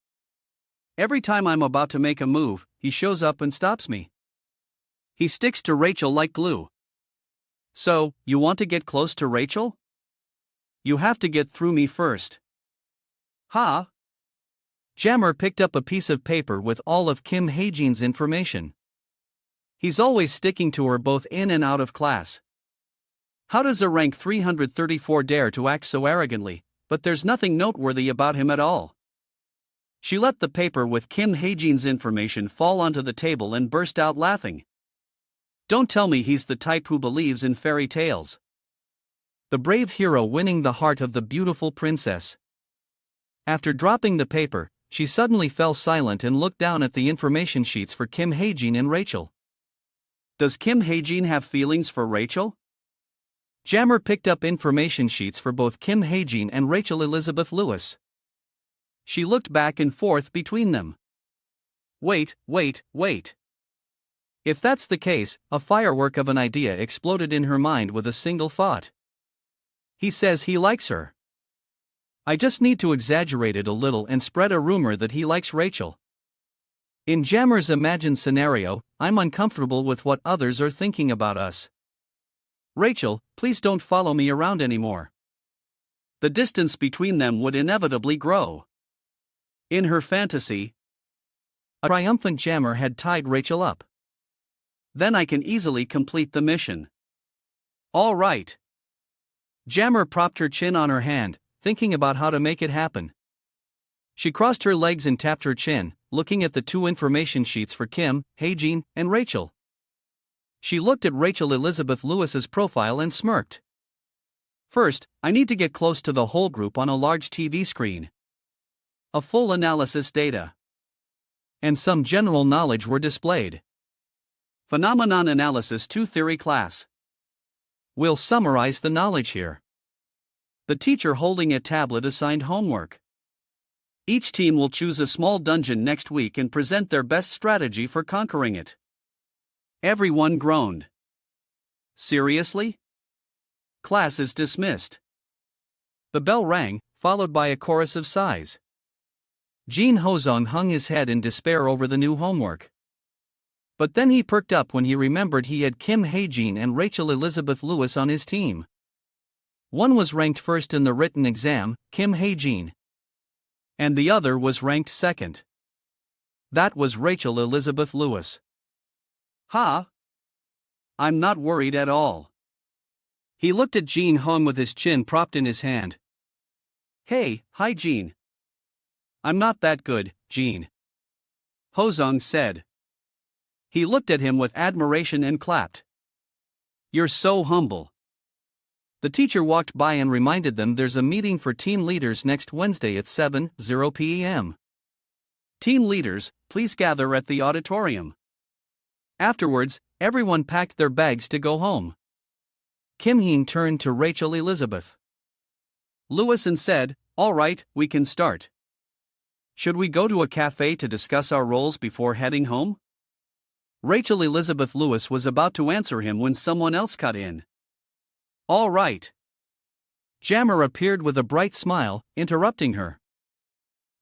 Every time I'm about to make a move, he shows up and stops me. He sticks to Rachel like glue. So, you want to get close to Rachel? You have to get through me first. Ha! Jammer picked up a piece of paper with all of Kim Hae-jin's information. He's always sticking to her both in and out of class. How does a rank 334 dare to act so arrogantly, but there's nothing noteworthy about him at all? She let the paper with Kim Hae-jin's information fall onto the table and burst out laughing. Don't tell me he's the type who believes in fairy tales. The brave hero winning the heart of the beautiful princess. After dropping the paper, she suddenly fell silent and looked down at the information sheets for Kim Hae-jin and Rachel. Does Kim Hae-jin have feelings for Rachel? Jammer picked up information sheets for both Kim Hae-jin and Rachel Elizabeth Lewis. She looked back and forth between them. Wait. If that's the case, a firework of an idea exploded in her mind with a single thought. He says he likes her. I just need to exaggerate it a little and spread a rumor that he likes Rachel. In Jammer's imagined scenario, I'm uncomfortable with what others are thinking about us. Rachel, please don't follow me around anymore. The distance between them would inevitably grow. In her fantasy, a triumphant Jammer had tied Rachel up. Then I can easily complete the mission. All right. Jammer propped her chin on her hand, thinking about how to make it happen. She crossed her legs and tapped her chin, looking at the two information sheets for Kim, Hae-jin, and Rachel. She looked at Rachel Elizabeth Lewis's profile and smirked. First, I need to get close to the whole group on a large TV screen. A full analysis data and some general knowledge were displayed. Phenomenon Analysis 2 Theory Class. We'll summarize the knowledge here. The teacher holding a tablet assigned homework. Each team will choose a small dungeon next week and present their best strategy for conquering it. Everyone groaned. Seriously? Class is dismissed. The bell rang, followed by a chorus of sighs. Jin Hozong hung his head in despair over the new homework. But then he perked up when he remembered he had Kim Hae-jin and Rachel Elizabeth Lewis on his team. One was ranked first in the written exam, Kim Hae-jin. And the other was ranked second. That was Rachel Elizabeth Lewis. Ha! I'm not worried at all. He looked at Jin Hong with his chin propped in his hand. Hey, hi Jin. I'm not that good, Jin. Hozong said. He looked at him with admiration and clapped. You're so humble. The teacher walked by and reminded them there's a meeting for team leaders next Wednesday at 7:00 p.m. Team leaders, please gather at the auditorium. Afterwards, everyone packed their bags to go home. Kim Heen turned to Rachel Elizabeth Lewis and said, all right, we can start. Should we go to a cafe to discuss our roles before heading home? Rachel Elizabeth Lewis was about to answer him when someone else cut in. All right. Jammer appeared with a bright smile, interrupting her.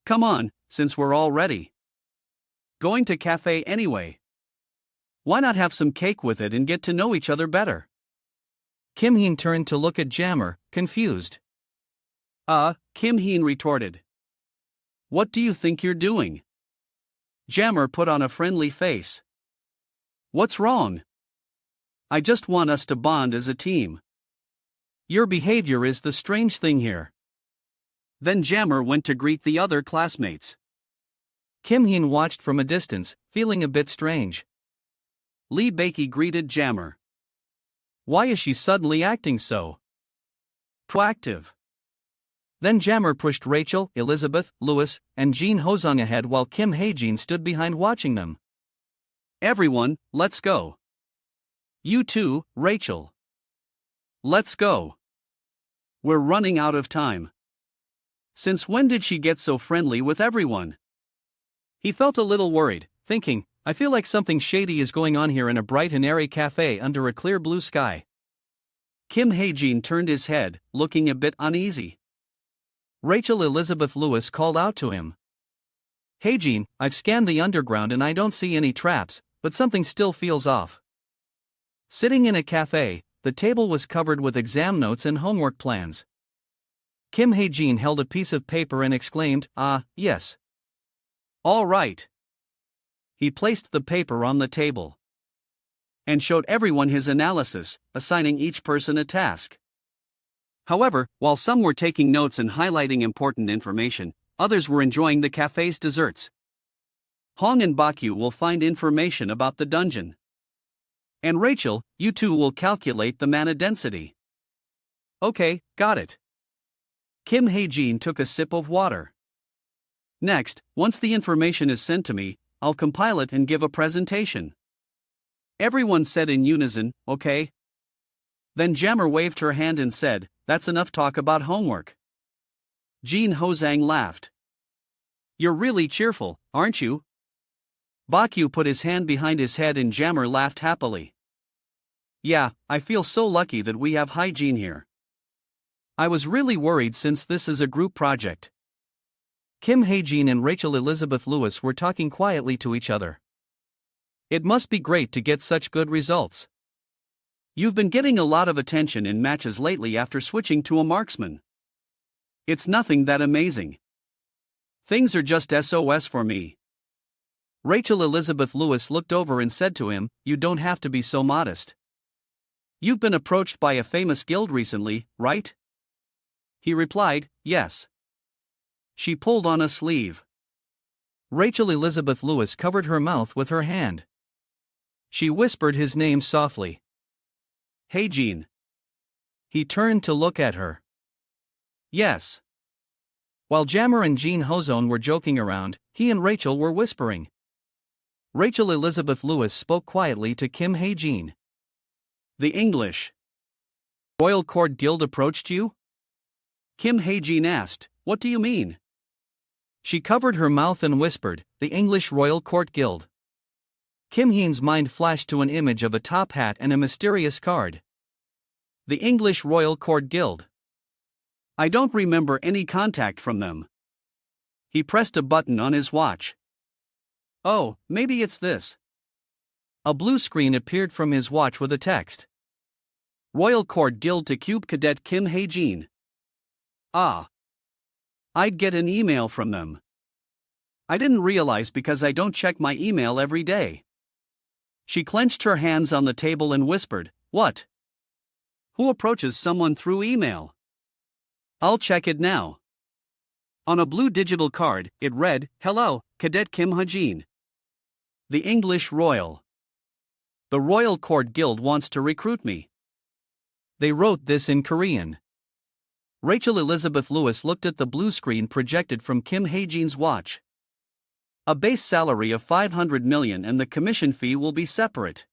Come on, since we're all ready. Going to cafe anyway. Why not have some cake with it and get to know each other better? Kim Heen turned to look at Jammer, confused. Kim Heen retorted. What do you think you're doing? Jammer put on a friendly face. What's wrong? I just want us to bond as a team. Your behavior is the strange thing here. Then Jammer went to greet the other classmates. Kim Hyun watched from a distance, feeling a bit strange. Lee Baekee greeted Jammer. Why is she suddenly acting so proactive? Then Jammer pushed Rachel, Elizabeth, Lewis, and Jean Hosung ahead while Kim Hae-jin stood behind watching them. Everyone, let's go. You too, Rachel. Let's go. We're running out of time. Since when did she get so friendly with everyone? He felt a little worried, thinking, I feel like something shady is going on here in a bright and airy cafe under a clear blue sky. Kim Hae-jin turned his head, looking a bit uneasy. Rachel Elizabeth Lewis called out to him. Hae-jin, I've scanned the underground and I don't see any traps, but something still feels off. Sitting in a cafe, the table was covered with exam notes and homework plans. Kim Hae-jin held a piece of paper and exclaimed, yes. All right. He placed the paper on the table and showed everyone his analysis, assigning each person a task. However, while some were taking notes and highlighting important information, others were enjoying the cafe's desserts. Hong and Bakyu will find information about the dungeon. And Rachel, you two will calculate the mana density. Okay, got it. Kim Hae-jin took a sip of water. Next, once the information is sent to me, I'll compile it and give a presentation. Everyone said in unison, okay. Then Jammer waved her hand and said, that's enough talk about homework. Jean Hosung laughed. You're really cheerful, aren't you? Bakyu put his hand behind his head and Jammer laughed happily. Yeah, I feel so lucky that we have hygiene here. I was really worried since this is a group project. Kim Hae-jin and Rachel Elizabeth Lewis were talking quietly to each other. It must be great to get such good results. You've been getting a lot of attention in matches lately after switching to a marksman. It's nothing that amazing. Things are just SOS for me. Rachel Elizabeth Lewis looked over and said to him, you don't have to be so modest. You've been approached by a famous guild recently, right? He replied, yes. She pulled on a sleeve. Rachel Elizabeth Lewis covered her mouth with her hand. She whispered his name softly. Hey Jean. He turned to look at her. Yes. While Jammer and Jean Hosung were joking around, he and Rachel were whispering. Rachel Elizabeth Lewis spoke quietly to Kim Hae-jin. The English Royal Court Guild approached you? Kim Hae-jin asked, what do you mean? She covered her mouth and whispered, the English Royal Court Guild. Kim Hyun's mind flashed to an image of a top hat and a mysterious card. The English Royal Court Guild. I don't remember any contact from them. He pressed a button on his watch. Oh, maybe it's this. A blue screen appeared from his watch with a text. Royal Court Guild to Cube Cadet Kim Hae-jin. Ah. I'd get an email from them. I didn't realize because I don't check my email every day. She clenched her hands on the table and whispered, what? Who approaches someone through email? I'll check it now. On a blue digital card, it read, hello, Cadet Kim Hae-jin. The English Royal. The Royal Court Guild wants to recruit me. They wrote this in Korean. Rachel Elizabeth Lewis looked at the blue screen projected from Kim Hae-jin's watch. A base salary of 500 million and the commission fee will be separate.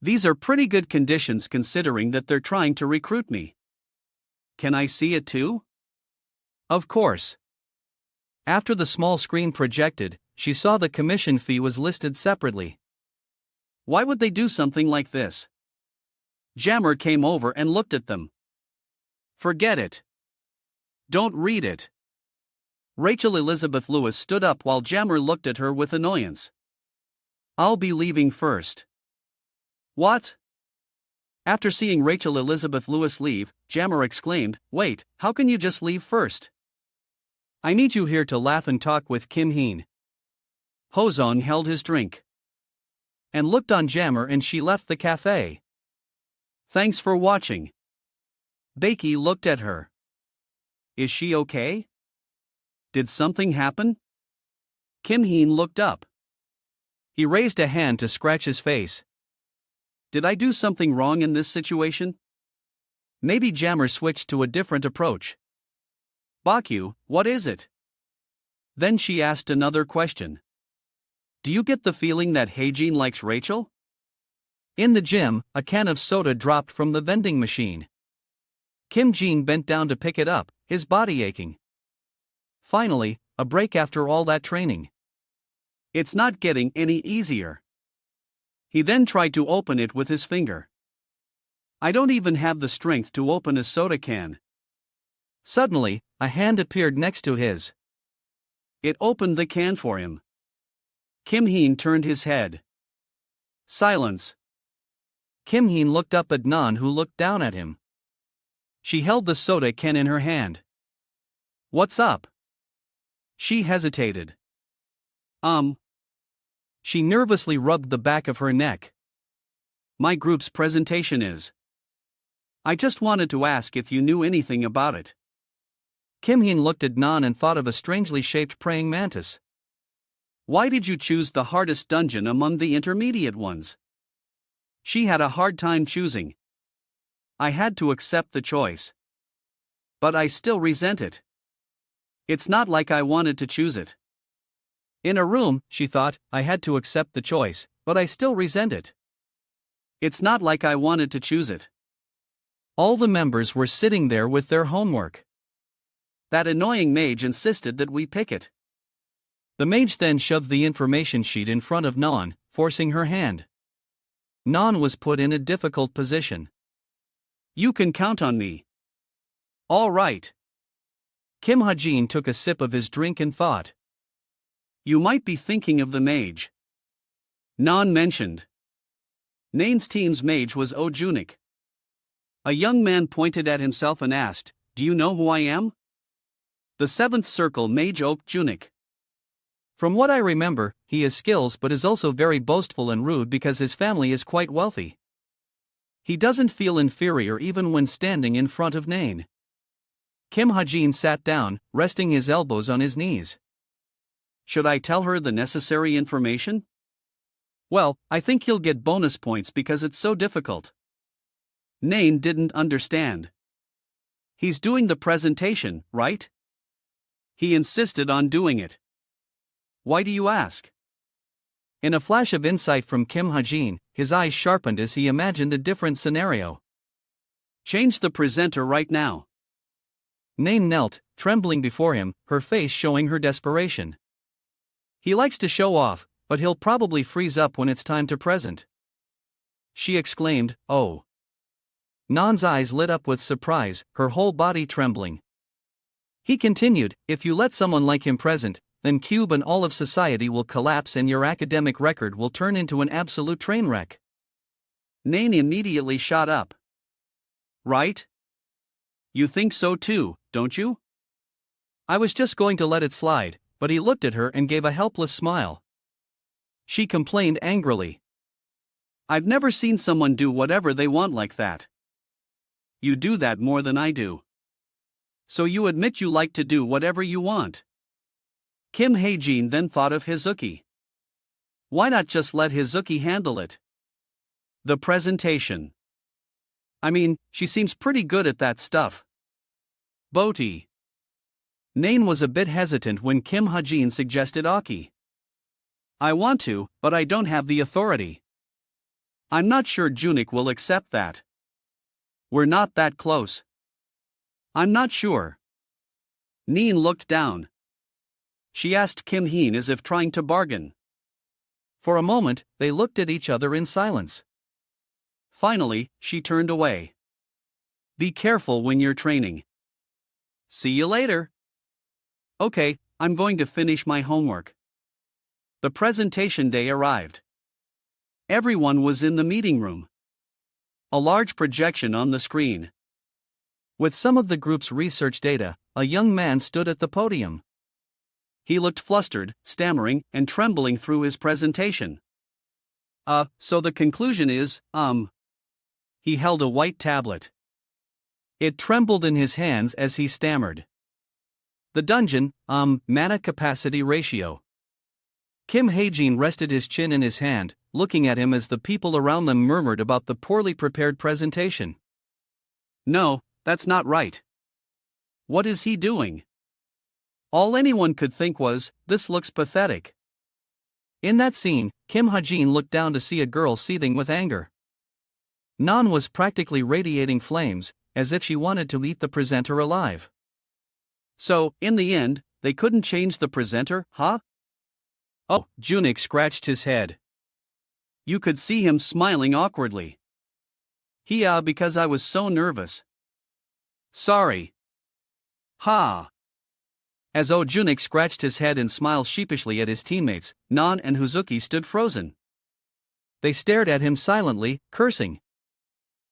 These are pretty good conditions considering that they're trying to recruit me. Can I see it too? Of course. After the small screen projected, she saw the commission fee was listed separately. Why would they do something like this? Jammer came over and looked at them. Forget it. Don't read it. Rachel Elizabeth Lewis stood up while Jammer looked at her with annoyance. I'll be leaving first. What? After seeing Rachel Elizabeth Lewis leave, Jammer exclaimed, wait, how can you just leave first? I need you here to laugh and talk with Kim Hyun. Hozong held his drink and looked on Jammer, and she left the cafe. Thanks for watching. Beiki looked at her. Is she okay? Did something happen? Kim Heen looked up. He raised a hand to scratch his face. Did I do something wrong in this situation? Maybe Jammer switched to a different approach. Bakyu, what is it? Then she asked another question. Do you get the feeling that Heijin likes Rachel? In the gym, a can of soda dropped from the vending machine. Kim Jin bent down to pick it up, his body aching. Finally, a break after all that training. It's not getting any easier. He then tried to open it with his finger. I don't even have the strength to open a soda can. Suddenly, a hand appeared next to his. It opened the can for him. Kim Heen turned his head. Silence. Kim Heen looked up at Nan, who looked down at him. She held the soda can in her hand. What's up? She hesitated. She nervously rubbed the back of her neck. My group's presentation is. I just wanted to ask if you knew anything about it. Kim Heen looked at Nan and thought of a strangely shaped praying mantis. Why did you choose the hardest dungeon among the intermediate ones? She had a hard time choosing. I had to accept the choice. But I still resent it. It's not like I wanted to choose it. In a room, she thought, I had to accept the choice, but I still resent it. It's not like I wanted to choose it. All the members were sitting there with their homework. That annoying mage insisted that we pick it. The mage then shoved the information sheet in front of Nan, forcing her hand. Nan was put in a difficult position. You can count on me. All right. Kim Ha-jin took a sip of his drink and thought. You might be thinking of the mage Nan mentioned. Nain's team's mage was Oh Junik. A young man pointed at himself and asked, Do you know who I am? The seventh circle mage Oak Junik. From what I remember, he has skills but is also very boastful and rude because his family is quite wealthy. He doesn't feel inferior even when standing in front of Nain. Kim Ha-jin sat down, resting his elbows on his knees. Should I tell her the necessary information? Well, I think he'll get bonus points because it's so difficult. Nain didn't understand. He's doing the presentation, right? He insisted on doing it. Why do you ask? In a flash of insight from Kim Ha-jin, his eyes sharpened as he imagined a different scenario. Change the presenter right now. Nain knelt, trembling before him, her face showing her desperation. He likes to show off, but he'll probably freeze up when it's time to present. She exclaimed, Oh. Nan's eyes lit up with surprise, her whole body trembling. He continued, If you let someone like him present, then Cube and all of society will collapse and your academic record will turn into an absolute train wreck. Nain immediately shot up. Right? You think so too, don't you? I was just going to let it slide, but he looked at her and gave a helpless smile. She complained angrily. I've never seen someone do whatever they want like that. You do that more than I do. So you admit you like to do whatever you want. Kim Hae-jin then thought of Hizuki. Why not just let Hizuki handle it? The presentation. I mean, she seems pretty good at that stuff. Boti. Nain was a bit hesitant when Kim Ha-jin suggested Aki. I want to, but I don't have the authority. I'm not sure Junik will accept that. We're not that close. I'm not sure. Nain looked down. She asked Kim Heen as if trying to bargain. For a moment, they looked at each other in silence. Finally, she turned away. Be careful when you're training. See you later. Okay, I'm going to finish my homework. The presentation day arrived. Everyone was in the meeting room. A large projection on the screen. With some of the group's research data, a young man stood at the podium. He looked flustered, stammering, and trembling through his presentation. So the conclusion is, He held a white tablet. It trembled in his hands as he stammered. The dungeon, mana capacity ratio. Kim Hae-jin rested his chin in his hand, looking at him as the people around them murmured about the poorly prepared presentation. No, that's not right. What is he doing? All anyone could think was, this looks pathetic. In that scene, Kim Ha-jin looked down to see a girl seething with anger. Nan was practically radiating flames, as if she wanted to eat the presenter alive. So, in the end, they couldn't change the presenter, huh? Oh, Junik scratched his head. You could see him smiling awkwardly. Because I was so nervous. Sorry. Ha! As Junik scratched his head and smiled sheepishly at his teammates, Nan and Huzuki stood frozen. They stared at him silently, cursing.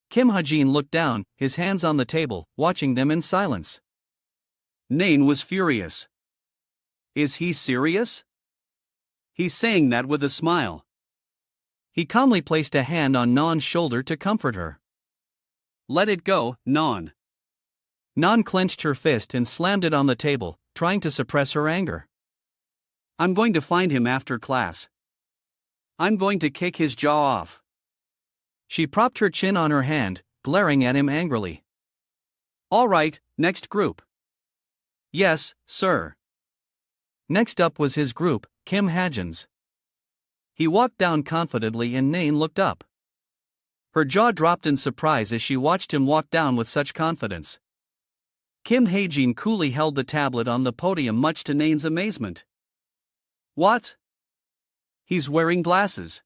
Kim Ha-jin looked down, his hands on the table, watching them in silence. Nain was furious. Is he serious? He's saying that with a smile. He calmly placed a hand on Nan's shoulder to comfort her. Let it go, Nan. Nan clenched her fist and slammed it on the table, trying to suppress her anger. I'm going to find him after class. I'm going to kick his jaw off. She propped her chin on her hand, glaring at him angrily. All right, next group. Yes, sir. Next up was his group, Kim Ha-jin's. He walked down confidently and Nain looked up. Her jaw dropped in surprise as she watched him walk down with such confidence. Kim Ha-jin coolly held the tablet on the podium much to Nain's amazement. What? He's wearing glasses.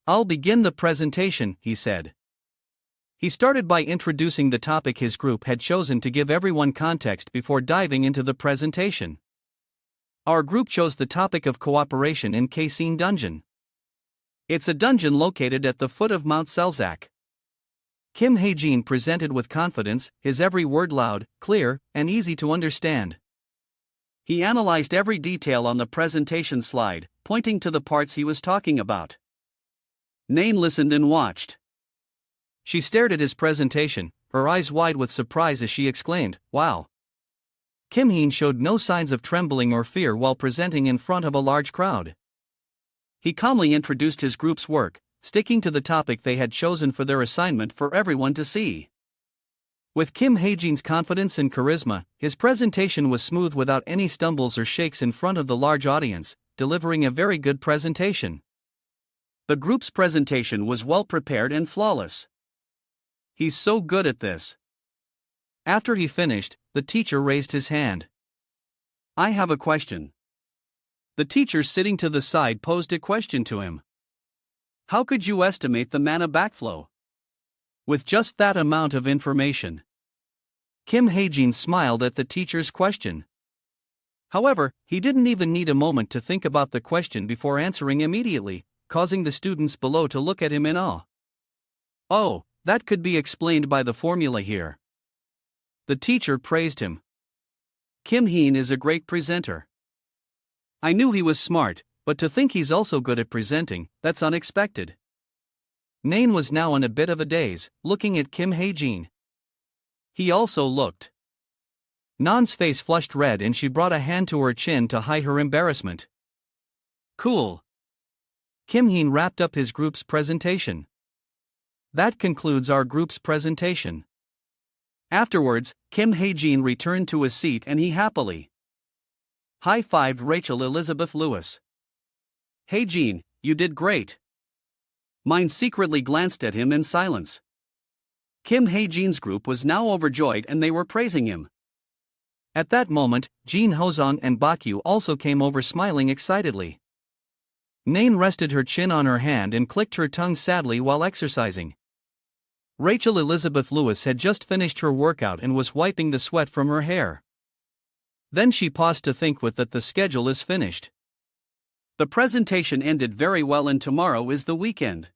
I'll begin the presentation, he said. He started by introducing the topic his group had chosen to give everyone context before diving into the presentation. Our group chose the topic of cooperation in Kasin Dungeon. It's a dungeon located at the foot of Mount Selzak. Kim Ha-jin presented with confidence, his every word loud, clear, and easy to understand. He analyzed every detail on the presentation slide, pointing to the parts he was talking about. Nain listened and watched. She stared at his presentation, her eyes wide with surprise as she exclaimed, "Wow!" Kim Heen showed no signs of trembling or fear while presenting in front of a large crowd. He calmly introduced his group's work, sticking to the topic they had chosen for their assignment for everyone to see. With Kim Ha-jin's confidence and charisma, his presentation was smooth without any stumbles or shakes in front of the large audience, delivering a very good presentation. The group's presentation was well prepared and flawless. He's so good at this. After he finished, the teacher raised his hand. I have a question. The teacher sitting to the side posed a question to him. How could you estimate the mana backflow? With just that amount of information. Kim Ha-jin smiled at the teacher's question. However, he didn't even need a moment to think about the question before answering immediately, causing the students below to look at him in awe. Oh, that could be explained by the formula here. The teacher praised him. Kim Heen is a great presenter. I knew he was smart, but to think he's also good at presenting, that's unexpected. Nain was now in a bit of a daze, looking at Kim Ha-jin. He also looked. Nan's face flushed red and she brought a hand to her chin to hide her embarrassment. Cool. Kim Heen wrapped up his group's presentation. That concludes our group's presentation. Afterwards, Kim Ha-jin returned to his seat and he happily high-fived Rachel Elizabeth Lewis. Ha-jin, you did great. Mine secretly glanced at him in silence. Kim Ha-jin's group was now overjoyed and they were praising him. At that moment, Jin Hozong and Bakyu also came over smiling excitedly. Nain rested her chin on her hand and clicked her tongue sadly while exercising. Rachel Elizabeth Lewis had just finished her workout and was wiping the sweat from her hair. Then she paused to think with that the schedule is finished. The presentation ended very well and tomorrow is the weekend.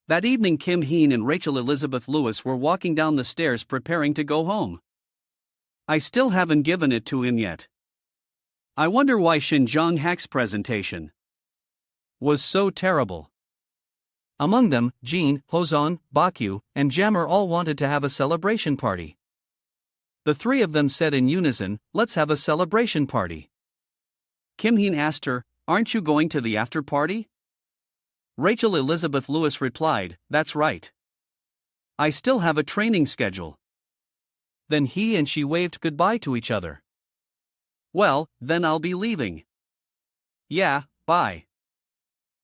That evening Kim Heen and Rachel Elizabeth Lewis were walking down the stairs preparing to go home. I still haven't given it to him yet. I wonder why Xinjiang Hack's presentation was so terrible. Among them, Jean, Hozon, Bakyu, and Jammer all wanted to have a celebration party. The three of them said in unison, "Let's have a celebration party." Kim Heen asked her, "Aren't you going to the after party?" Rachel Elizabeth Lewis replied, "That's right. I still have a training schedule." Then he and she waved goodbye to each other. "Well, then I'll be leaving." "Yeah, bye."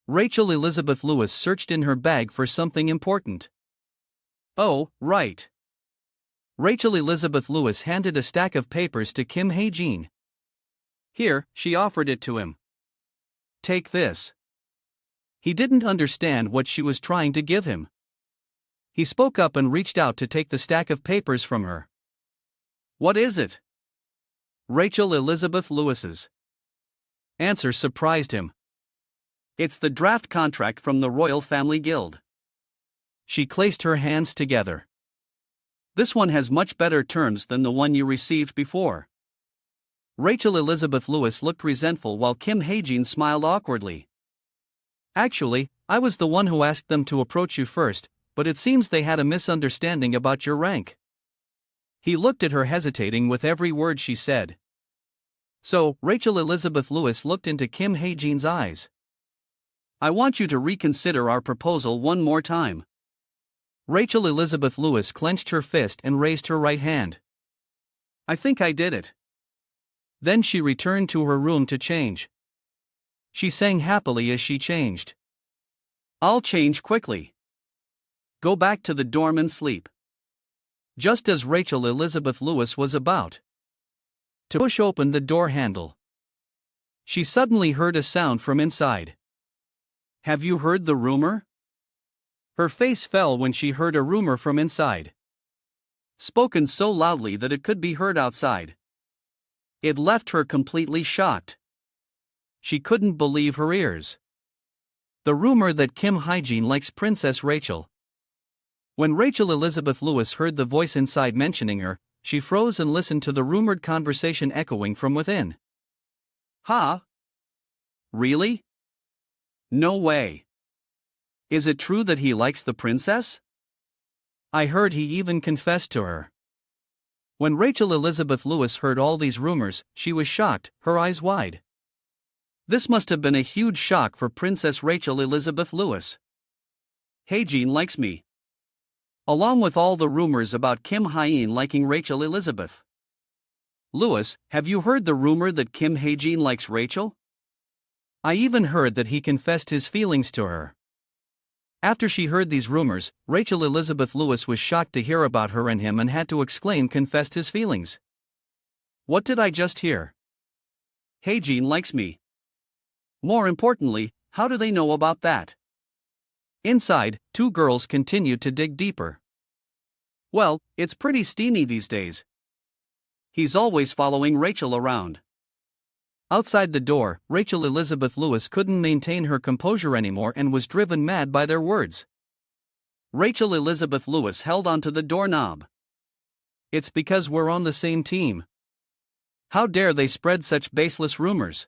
Rachel Elizabeth Lewis searched in her bag for something important. Oh, right. Rachel Elizabeth Lewis handed a stack of papers to Kim Hae-jin. "Here," she offered it to him. "Take this." He didn't understand what she was trying to give him. He spoke up and reached out to take the stack of papers from her. "What is it?" Rachel Elizabeth Lewis's answer surprised him. "It's the draft contract from the Royal Family Guild." She clashed her hands together. "This one has much better terms than the one you received before." Rachel Elizabeth Lewis looked resentful while Kim Hae-jin smiled awkwardly. "Actually, I was the one who asked them to approach you first, but it seems they had a misunderstanding about your rank." He looked at her, hesitating with every word she said. So, Rachel Elizabeth Lewis looked into Kim Hae-jin's eyes. "I want you to reconsider our proposal one more time." Rachel Elizabeth Lewis clenched her fist and raised her right hand. "I think I did it." Then she returned to her room to change. She sang happily as she changed. "I'll change quickly. Go back to the dorm and sleep." Just as Rachel Elizabeth Lewis was about to push open the door handle, she suddenly heard a sound from inside. "Have you heard the rumor?" Her face fell when she heard a rumor from inside, spoken so loudly that it could be heard outside. It left her completely shocked. She couldn't believe her ears. The rumor that Kim Hae-jin likes Princess Rachel. When Rachel Elizabeth Lewis heard the voice inside mentioning her, she froze and listened to the rumored conversation echoing from within. "Huh? Really? No way. Is it true that he likes the princess? I heard he even confessed to her." When Rachel Elizabeth Lewis heard all these rumors, she was shocked, her eyes wide. This must have been a huge shock for Princess Rachel Elizabeth Lewis. Hae-jin likes me. Along with all the rumors about Kim Hae-jin liking Rachel Elizabeth Lewis, have you heard the rumor that Kim Hae-jin likes Rachel? I even heard that he confessed his feelings to her. After she heard these rumors, Rachel Elizabeth Lewis was shocked to hear about her and him and had to exclaim, "Confessed his feelings? What did I just hear? Hae-jin likes me. More importantly, how do they know about that?" Inside, two girls continued to dig deeper. "Well, it's pretty steamy these days. He's always following Rachel around." Outside the door, Rachel Elizabeth Lewis couldn't maintain her composure anymore and was driven mad by their words. Rachel Elizabeth Lewis held onto the doorknob. "It's because we're on the same team. How dare they spread such baseless rumors?"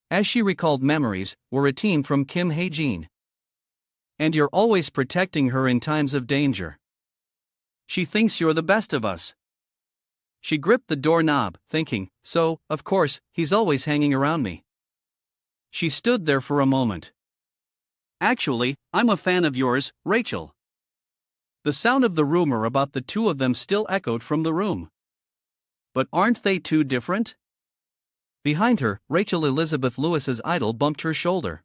As she recalled memories, "We're a team from Kim Hae-jin. And you're always protecting her in times of danger. She thinks you're the best of us." She gripped the doorknob, thinking, "So, of course, he's always hanging around me." She stood there for a moment. "Actually, I'm a fan of yours, Rachel." The sound of the rumor about the two of them still echoed from the room. "But aren't they too different?" Behind her, Rachel Elizabeth Lewis's idol bumped her shoulder.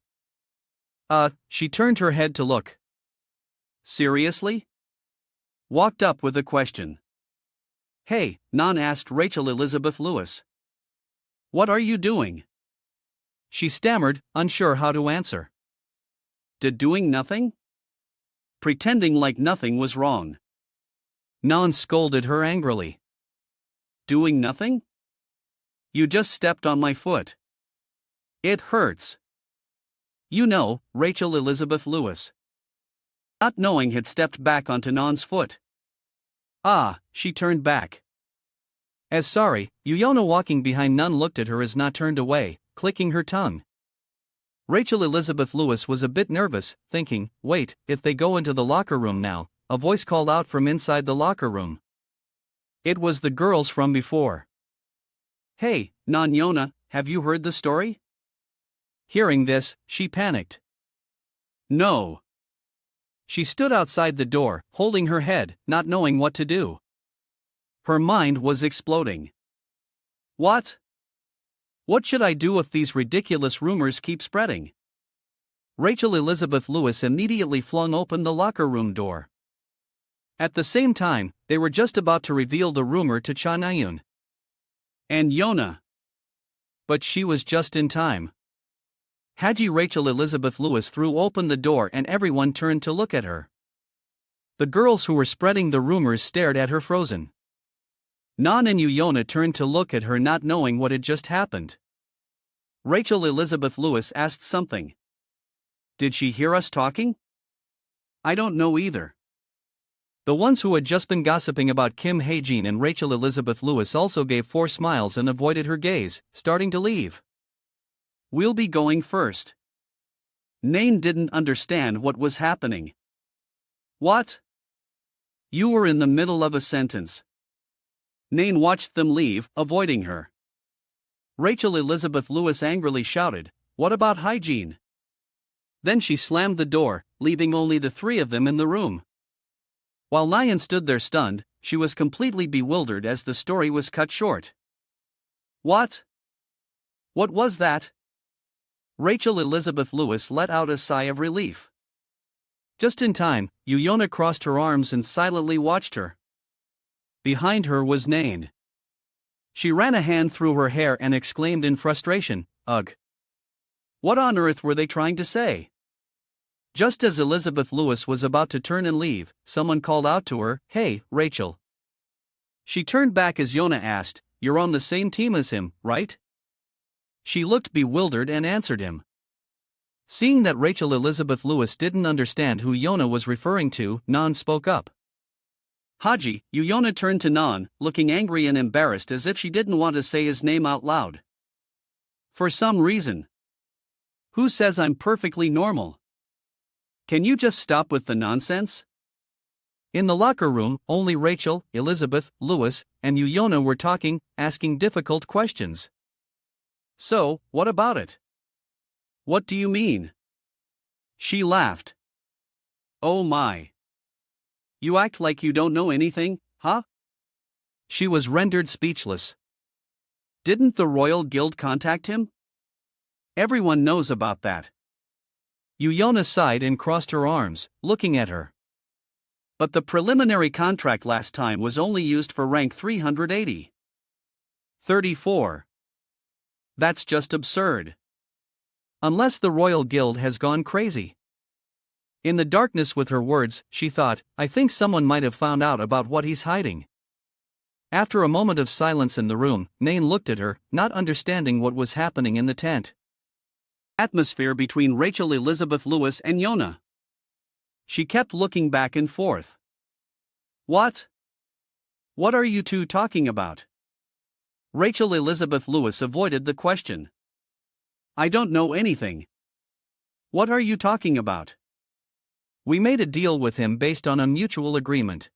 She turned her head to look. "Seriously?" Walked up with a question. "Hey," Non asked Rachel Elizabeth Lewis. "What are you doing?" She stammered, unsure how to answer. Doing nothing?" Pretending like nothing was wrong. Non scolded her angrily. "Doing nothing? You just stepped on my foot. It hurts." You know, Rachel Elizabeth Lewis, not knowing, had stepped back onto Non's foot. She turned back. As sorry, Yuyona walking behind Nun looked at her as Na turned away, clicking her tongue. Rachel Elizabeth Lewis was a bit nervous, thinking, wait, if they go into the locker room now, a voice called out from inside the locker room. It was the girls from before. Hey, Nan Yona, have you heard the story? Hearing this, she panicked. No. She stood outside the door, holding her head, not knowing what to do. Her mind was exploding. What? What should I do if these ridiculous rumors keep spreading? Rachel Elizabeth Lewis immediately flung open the locker room door. At the same time, they were just about to reveal the rumor to Cha Nayun and Yona. But she was just in time. Haji Rachel Elizabeth Lewis threw open the door and everyone turned to look at her. The girls who were spreading the rumors stared at her frozen. Nan and Yuyona turned to look at her not knowing what had just happened. Rachel Elizabeth Lewis asked something. Did she hear us talking? I don't know either. The ones who had just been gossiping about Kim Hae-jin and Rachel Elizabeth Lewis also gave 4 smiles and avoided her gaze, starting to leave. We'll be going first. Nain didn't understand what was happening. What? You were in the middle of a sentence. Nain watched them leave, avoiding her. Rachel Elizabeth Lewis angrily shouted, "What about hygiene?" Then she slammed the door, leaving only the 3 of them in the room. While Nayan stood there stunned, she was completely bewildered as the story was cut short. What? What was that? Rachel Elizabeth Lewis let out a sigh of relief. Just in time, Yuyona crossed her arms and silently watched her. Behind her was Nain. She ran a hand through her hair and exclaimed in frustration, "Ugh! What on earth were they trying to say?" Just as Elizabeth Lewis was about to turn and leave, someone called out to her, "Hey, Rachel." She turned back as Yona asked, "You're on the same team as him, right?" She looked bewildered and answered him. Seeing that Rachel Elizabeth Lewis didn't understand who Yona was referring to, Nan spoke up. Haji, Yuyona turned to Nan, looking angry and embarrassed as if she didn't want to say his name out loud. For some reason. Who says I'm perfectly normal? Can you just stop with the nonsense? In the locker room, only Rachel, Elizabeth, Lewis, and Yuyona were talking, asking difficult questions. So, what about it? What do you mean? She laughed. Oh my. You act like you don't know anything, huh? She was rendered speechless. Didn't the Royal Guild contact him? Everyone knows about that. Yuyona sighed and crossed her arms, looking at her. But the preliminary contract last time was only used for rank 380. 34. That's just absurd. Unless the Royal Guild has gone crazy. In the darkness with her words, she thought, I think someone might have found out about what he's hiding. After a moment of silence in the room, Nain looked at her, not understanding what was happening in the tent. Atmosphere between Rachel Elizabeth Lewis and Yona. She kept looking back and forth. What? What are you two talking about? Rachel Elizabeth Lewis avoided the question. I don't know anything. What are you talking about? We made a deal with him based on a mutual agreement.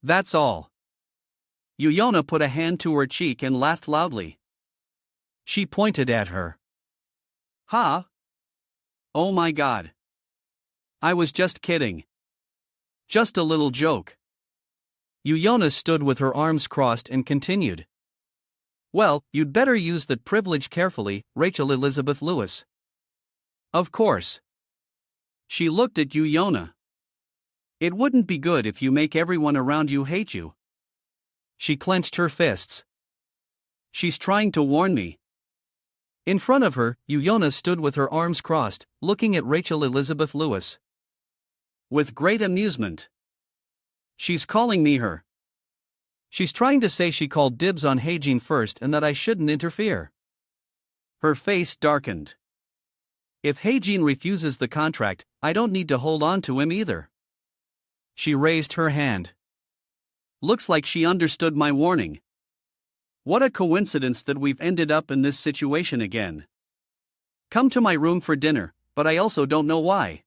That's all. Yuyona put a hand to her cheek and laughed loudly. She pointed at her. Huh? Oh my god. I was just kidding. Just a little joke. Yuyona stood with her arms crossed and continued. Well, you'd better use that privilege carefully, Rachel Elizabeth Lewis. Of course. She looked at Yuyona. It wouldn't be good if you make everyone around you hate you. She clenched her fists. She's trying to warn me. In front of her, Yuyona stood with her arms crossed, looking at Rachel Elizabeth Lewis. With great amusement. She's calling me her. She's trying to say she called dibs on Hae-jin first and that I shouldn't interfere. Her face darkened. If Hae-jin refuses the contract, I don't need to hold on to him either. She raised her hand. Looks like she understood my warning. What a coincidence that we've ended up in this situation again. Come to my room for dinner, but I also don't know why.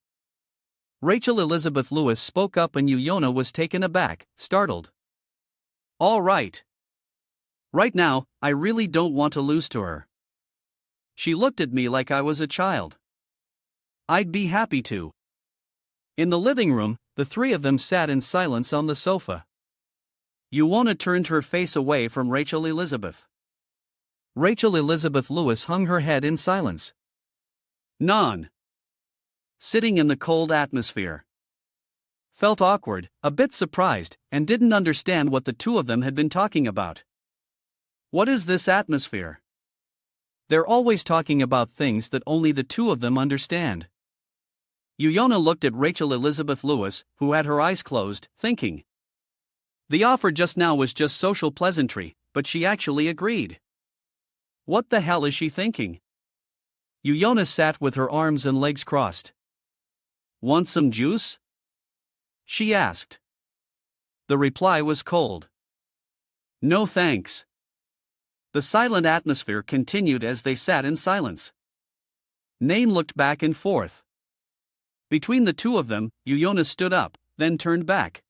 Rachel Elizabeth Lewis spoke up and Yuyona was taken aback, startled. All right. Right now, I really don't want to lose to her. She looked at me like I was a child. I'd be happy to. In the living room, the three of them sat in silence on the sofa. Yuyona turned her face away from Rachel Elizabeth. Rachel Elizabeth Lewis hung her head in silence. None. Sitting in the cold atmosphere. Felt awkward, a bit surprised, and didn't understand what the two of them had been talking about. What is this atmosphere? They're always talking about things that only the two of them understand. Yuyona looked at Rachel Elizabeth Lewis, who had her eyes closed, thinking. The offer just now was just social pleasantry, but she actually agreed. What the hell is she thinking? Yuyona sat with her arms and legs crossed. Want some juice? She asked. The reply was cold. No thanks. The silent atmosphere continued as they sat in silence. Nain looked back and forth. Between the two of them, Yuyona stood up, then turned back.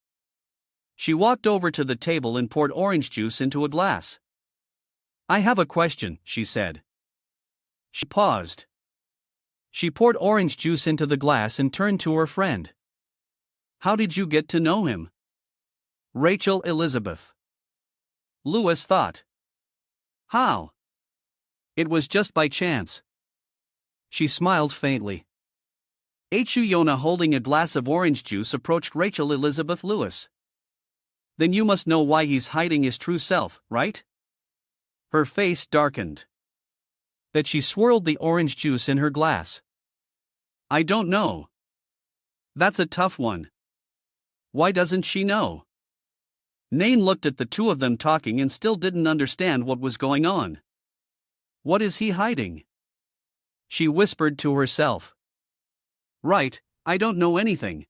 She walked over to the table and poured orange juice into a glass. I have a question, she said. She paused. She poured orange juice into the glass and turned to her friend. How did you get to know him? Rachel Elizabeth Lewis thought. How? It was just by chance. She smiled faintly. Yuyona, holding a glass of orange juice, approached Rachel Elizabeth Lewis. Then you must know why he's hiding his true self, right? Her face darkened. That she swirled the orange juice in her glass. I don't know. That's a tough one. Why doesn't she know? Nain looked at the two of them talking and still didn't understand what was going on. What is he hiding? She whispered to herself. Right, I don't know anything.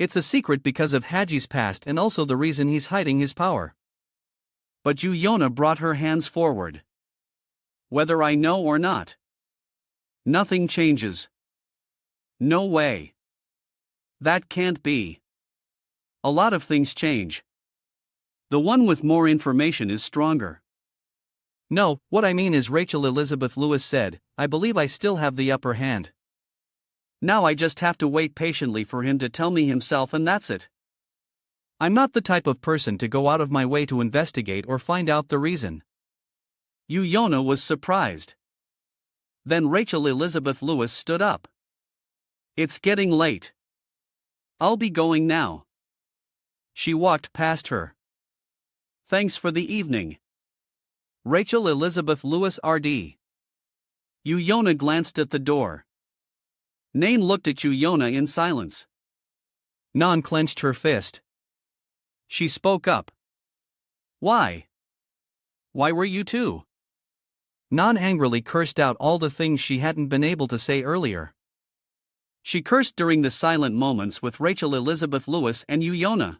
It's a secret because of Haji's past and also the reason he's hiding his power. But Yuyona brought her hands forward. Whether I know or not. Nothing changes. No way. That can't be. A lot of things change. The one with more information is stronger. No, what I mean is, Rachel Elizabeth Lewis said, I believe I still have the upper hand. Now I just have to wait patiently for him to tell me himself, and that's it. I'm not the type of person to go out of my way to investigate or find out the reason. Yuyona was surprised. Then Rachel Elizabeth Lewis stood up. It's getting late. I'll be going now. She walked past her. Thanks for the evening. Rachel Elizabeth Lewis RD. Yuyona glanced at the door. Nain looked at Yuyona in silence. Nan clenched her fist. She spoke up. Why? Why were you two? Nan angrily cursed out all the things she hadn't been able to say earlier. She cursed during the silent moments with Rachel Elizabeth Lewis and Yuyona.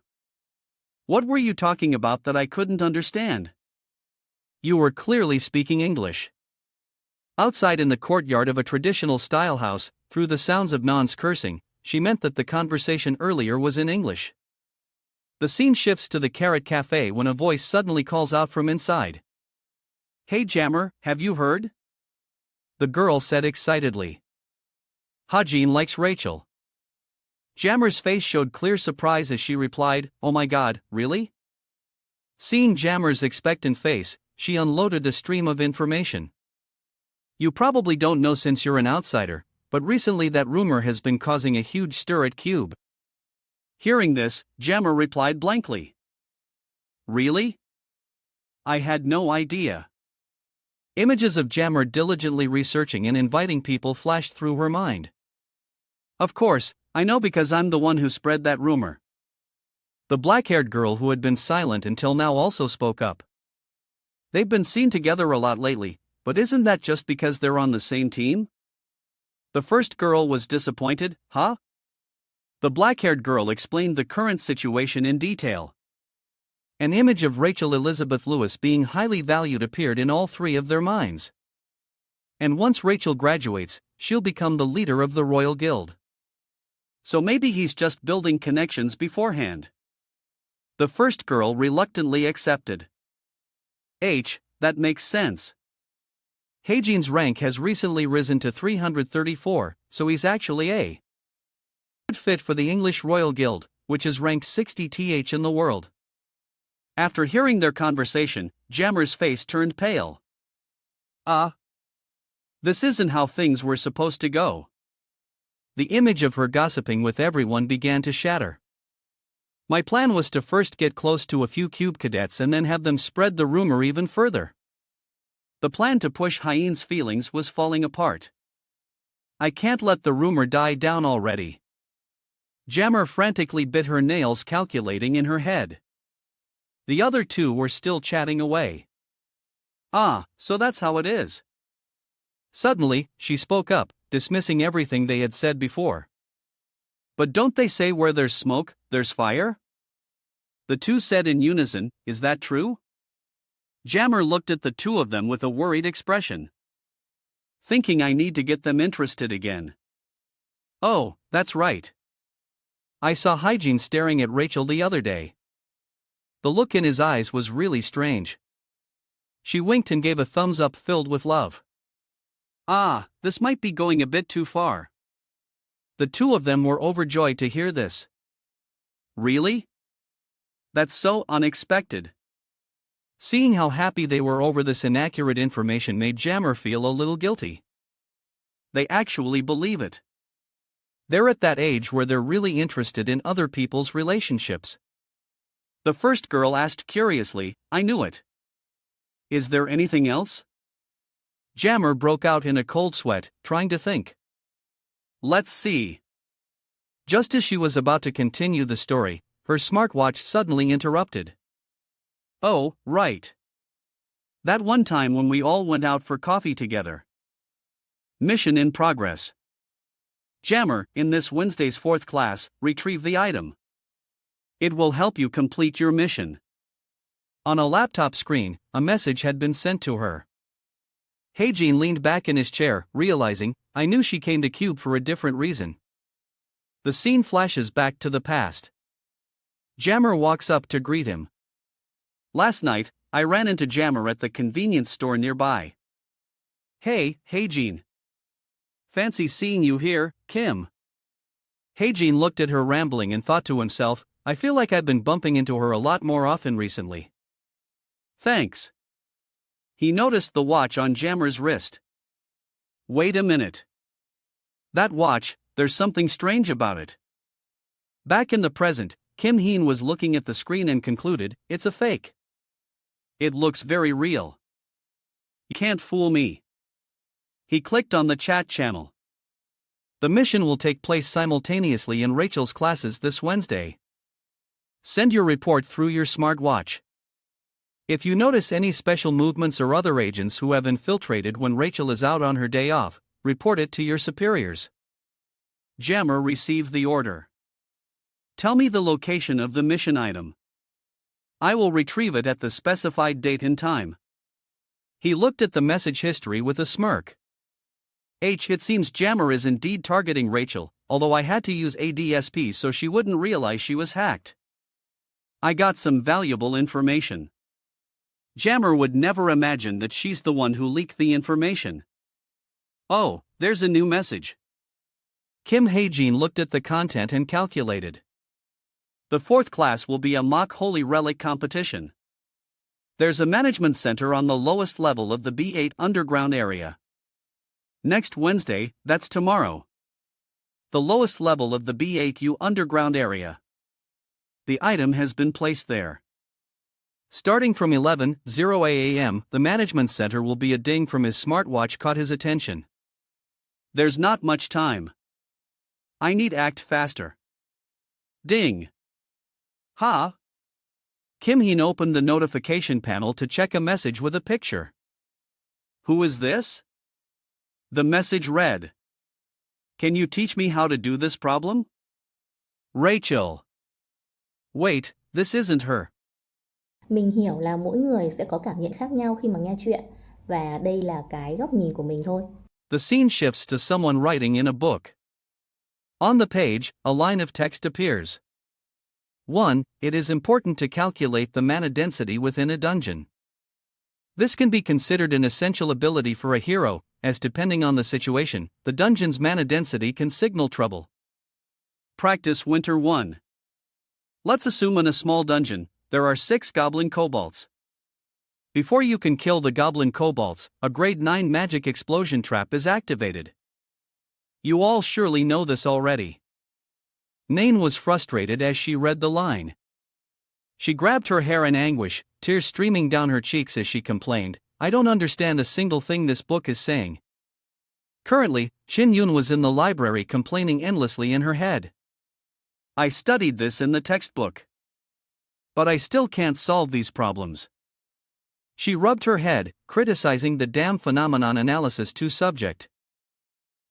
What were you talking about that I couldn't understand? You were clearly speaking English. Outside in the courtyard of a traditional style house, through the sounds of Nan's cursing, she meant that the conversation earlier was in English. The scene shifts to the Carrot Cafe when a voice suddenly calls out from inside. Hey Jammer, have you heard? The girl said excitedly. Hajin likes Rachel. Jammer's face showed clear surprise as she replied, Oh my god, really? Seeing Jammer's expectant face, she unloaded a stream of information. You probably don't know since you're an outsider, but recently that rumor has been causing a huge stir at Cube. Hearing this, Jammer replied blankly. Really? I had no idea. Images of Jammer diligently researching and inviting people flashed through her mind. Of course, I know because I'm the one who spread that rumor. The black-haired girl who had been silent until now also spoke up. They've been seen together a lot lately, but isn't that just because they're on the same team? The first girl was disappointed, huh? The black-haired girl explained the current situation in detail. An image of Rachel Elizabeth Lewis being highly valued appeared in all three of their minds. And once Rachel graduates, she'll become the leader of the Royal Guild. So maybe he's just building connections beforehand. The first girl reluctantly accepted. That makes sense. Heijin's rank has recently risen to 334, so he's actually a good fit for the English Royal Guild, which is ranked 60th in the world. After hearing their conversation, Jammer's face turned pale. This isn't how things were supposed to go. The image of her gossiping with everyone began to shatter. My plan was to first get close to a few cube cadets and then have them spread the rumor even further. The plan to push Hyene's feelings was falling apart. I can't let the rumor die down already. Jammer frantically bit her nails, calculating in her head. The other two were still chatting away. So that's how it is. Suddenly, she spoke up, dismissing everything they had said before. But don't they say where there's smoke, there's fire? The two said in unison, is that true? Jammer looked at the two of them with a worried expression. Thinking I need to get them interested again. Oh, that's right. I saw Hygiene staring at Rachel the other day. The look in his eyes was really strange. She winked and gave a thumbs up filled with love. This might be going a bit too far. The two of them were overjoyed to hear this. Really? That's so unexpected. Seeing how happy they were over this inaccurate information made Jammer feel a little guilty. They actually believe it. They're at that age where they're really interested in other people's relationships. The first girl asked curiously, I knew it. Is there anything else? Jammer broke out in a cold sweat, trying to think. Let's see. Just as she was about to continue the story, her smartwatch suddenly interrupted. Oh, right. That one time when we all went out for coffee together. Mission in progress. Jammer, in this Wednesday's 4th class, retrieve the item. It will help you complete your mission. On a laptop screen, a message had been sent to her. Heijin leaned back in his chair, realizing, I knew she came to Cube for a different reason. The scene flashes back to the past. Jammer walks up to greet him. Last night, I ran into Jammer at the convenience store nearby. Hey, Heijin. Fancy seeing you here, Kim. Heijin looked at her rambling and thought to himself, I feel like I've been bumping into her a lot more often recently. Thanks. He noticed the watch on Jammer's wrist. Wait a minute. That watch, there's something strange about it. Back in the present, Kim Heen was looking at the screen and concluded, it's a fake. It looks very real. You can't fool me. He clicked on the chat channel. The mission will take place simultaneously in Rachel's classes this Wednesday. Send your report through your smartwatch. If you notice any special movements or other agents who have infiltrated when Rachel is out on her day off, report it to your superiors. Jammer received the order. Tell me the location of the mission item. I will retrieve it at the specified date and time. He looked at the message history with a smirk. It seems Jammer is indeed targeting Rachel, although I had to use ADSP so she wouldn't realize she was hacked. I got some valuable information. Jammer would never imagine that she's the one who leaked the information. Oh, there's a new message. Kim Hae-jin looked at the content and calculated. The 4th class will be a mock holy relic competition. There's a management center on the lowest level of the B8 underground area. Next Wednesday, that's tomorrow. The lowest level of the B8U underground area. The item has been placed there. Starting from 11:00 a.m., the management center will be a ding from his smartwatch caught his attention. There's not much time. I need act faster. Ding. Ha! Kim Heen opened the notification panel to check a message with a picture. Who is this? The message read. Can you teach me how to do this problem? Rachel. Wait, this isn't her. Mình hiểu là mỗi người sẽ có cảm nhận khác nhau khi mà nghe chuyện, và đây là cái góc nhìn của mình thôi. The scene shifts to someone writing in a book. On the page, a line of text appears. 1. It is important to calculate the mana density within a dungeon. This can be considered an essential ability for a hero, as depending on the situation, the dungeon's mana density can signal trouble. Practice Winter 1. Let's assume in a small dungeon, there are 6 goblin kobolds. Before you can kill the goblin kobolds, a grade 9 magic explosion trap is activated. You all surely know this already. Nain was frustrated as she read the line. She grabbed her hair in anguish, tears streaming down her cheeks as she complained, I don't understand a single thing this book is saying. Currently, Chin Yun was in the library complaining endlessly in her head. I studied this in the textbook. But I still can't solve these problems. She rubbed her head, criticizing the damn phenomenon analysis 2 subject.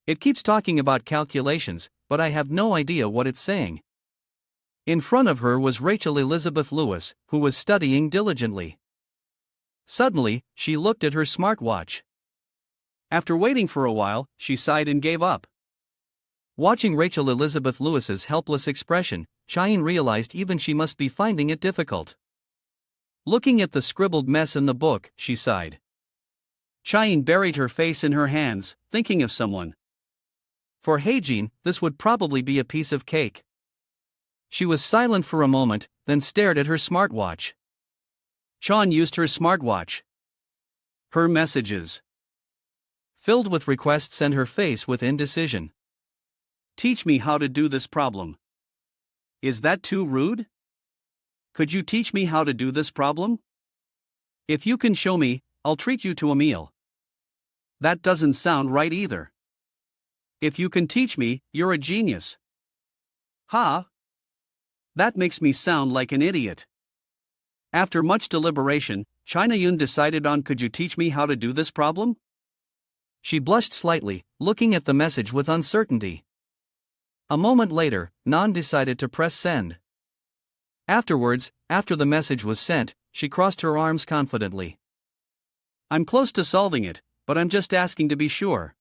It keeps talking about calculations, but I have no idea what it's saying. In front of her was Rachel Elizabeth Lewis, who was studying diligently. Suddenly, she looked at her smartwatch. After waiting for a while, she sighed and gave up. Watching Rachel Elizabeth Lewis's helpless expression, Cheyenne realized even she must be finding it difficult. Looking at the scribbled mess in the book, she sighed. Cheyenne buried her face in her hands, thinking of someone. For Heijin, this would probably be a piece of cake. She was silent for a moment, then stared at her smartwatch. Chan used her smartwatch. Her messages filled with requests and her face with indecision. Teach me how to do this problem. Is that too rude? Could you teach me how to do this problem? If you can show me, I'll treat you to a meal. That doesn't sound right either. If you can teach me, you're a genius. Ha! That makes me sound like an idiot. After much deliberation, China Yun decided on could you teach me how to do this problem? She blushed slightly, looking at the message with uncertainty. A moment later, Nan decided to press send. Afterwards, after the message was sent, she crossed her arms confidently. I'm close to solving it, but I'm just asking to be sure.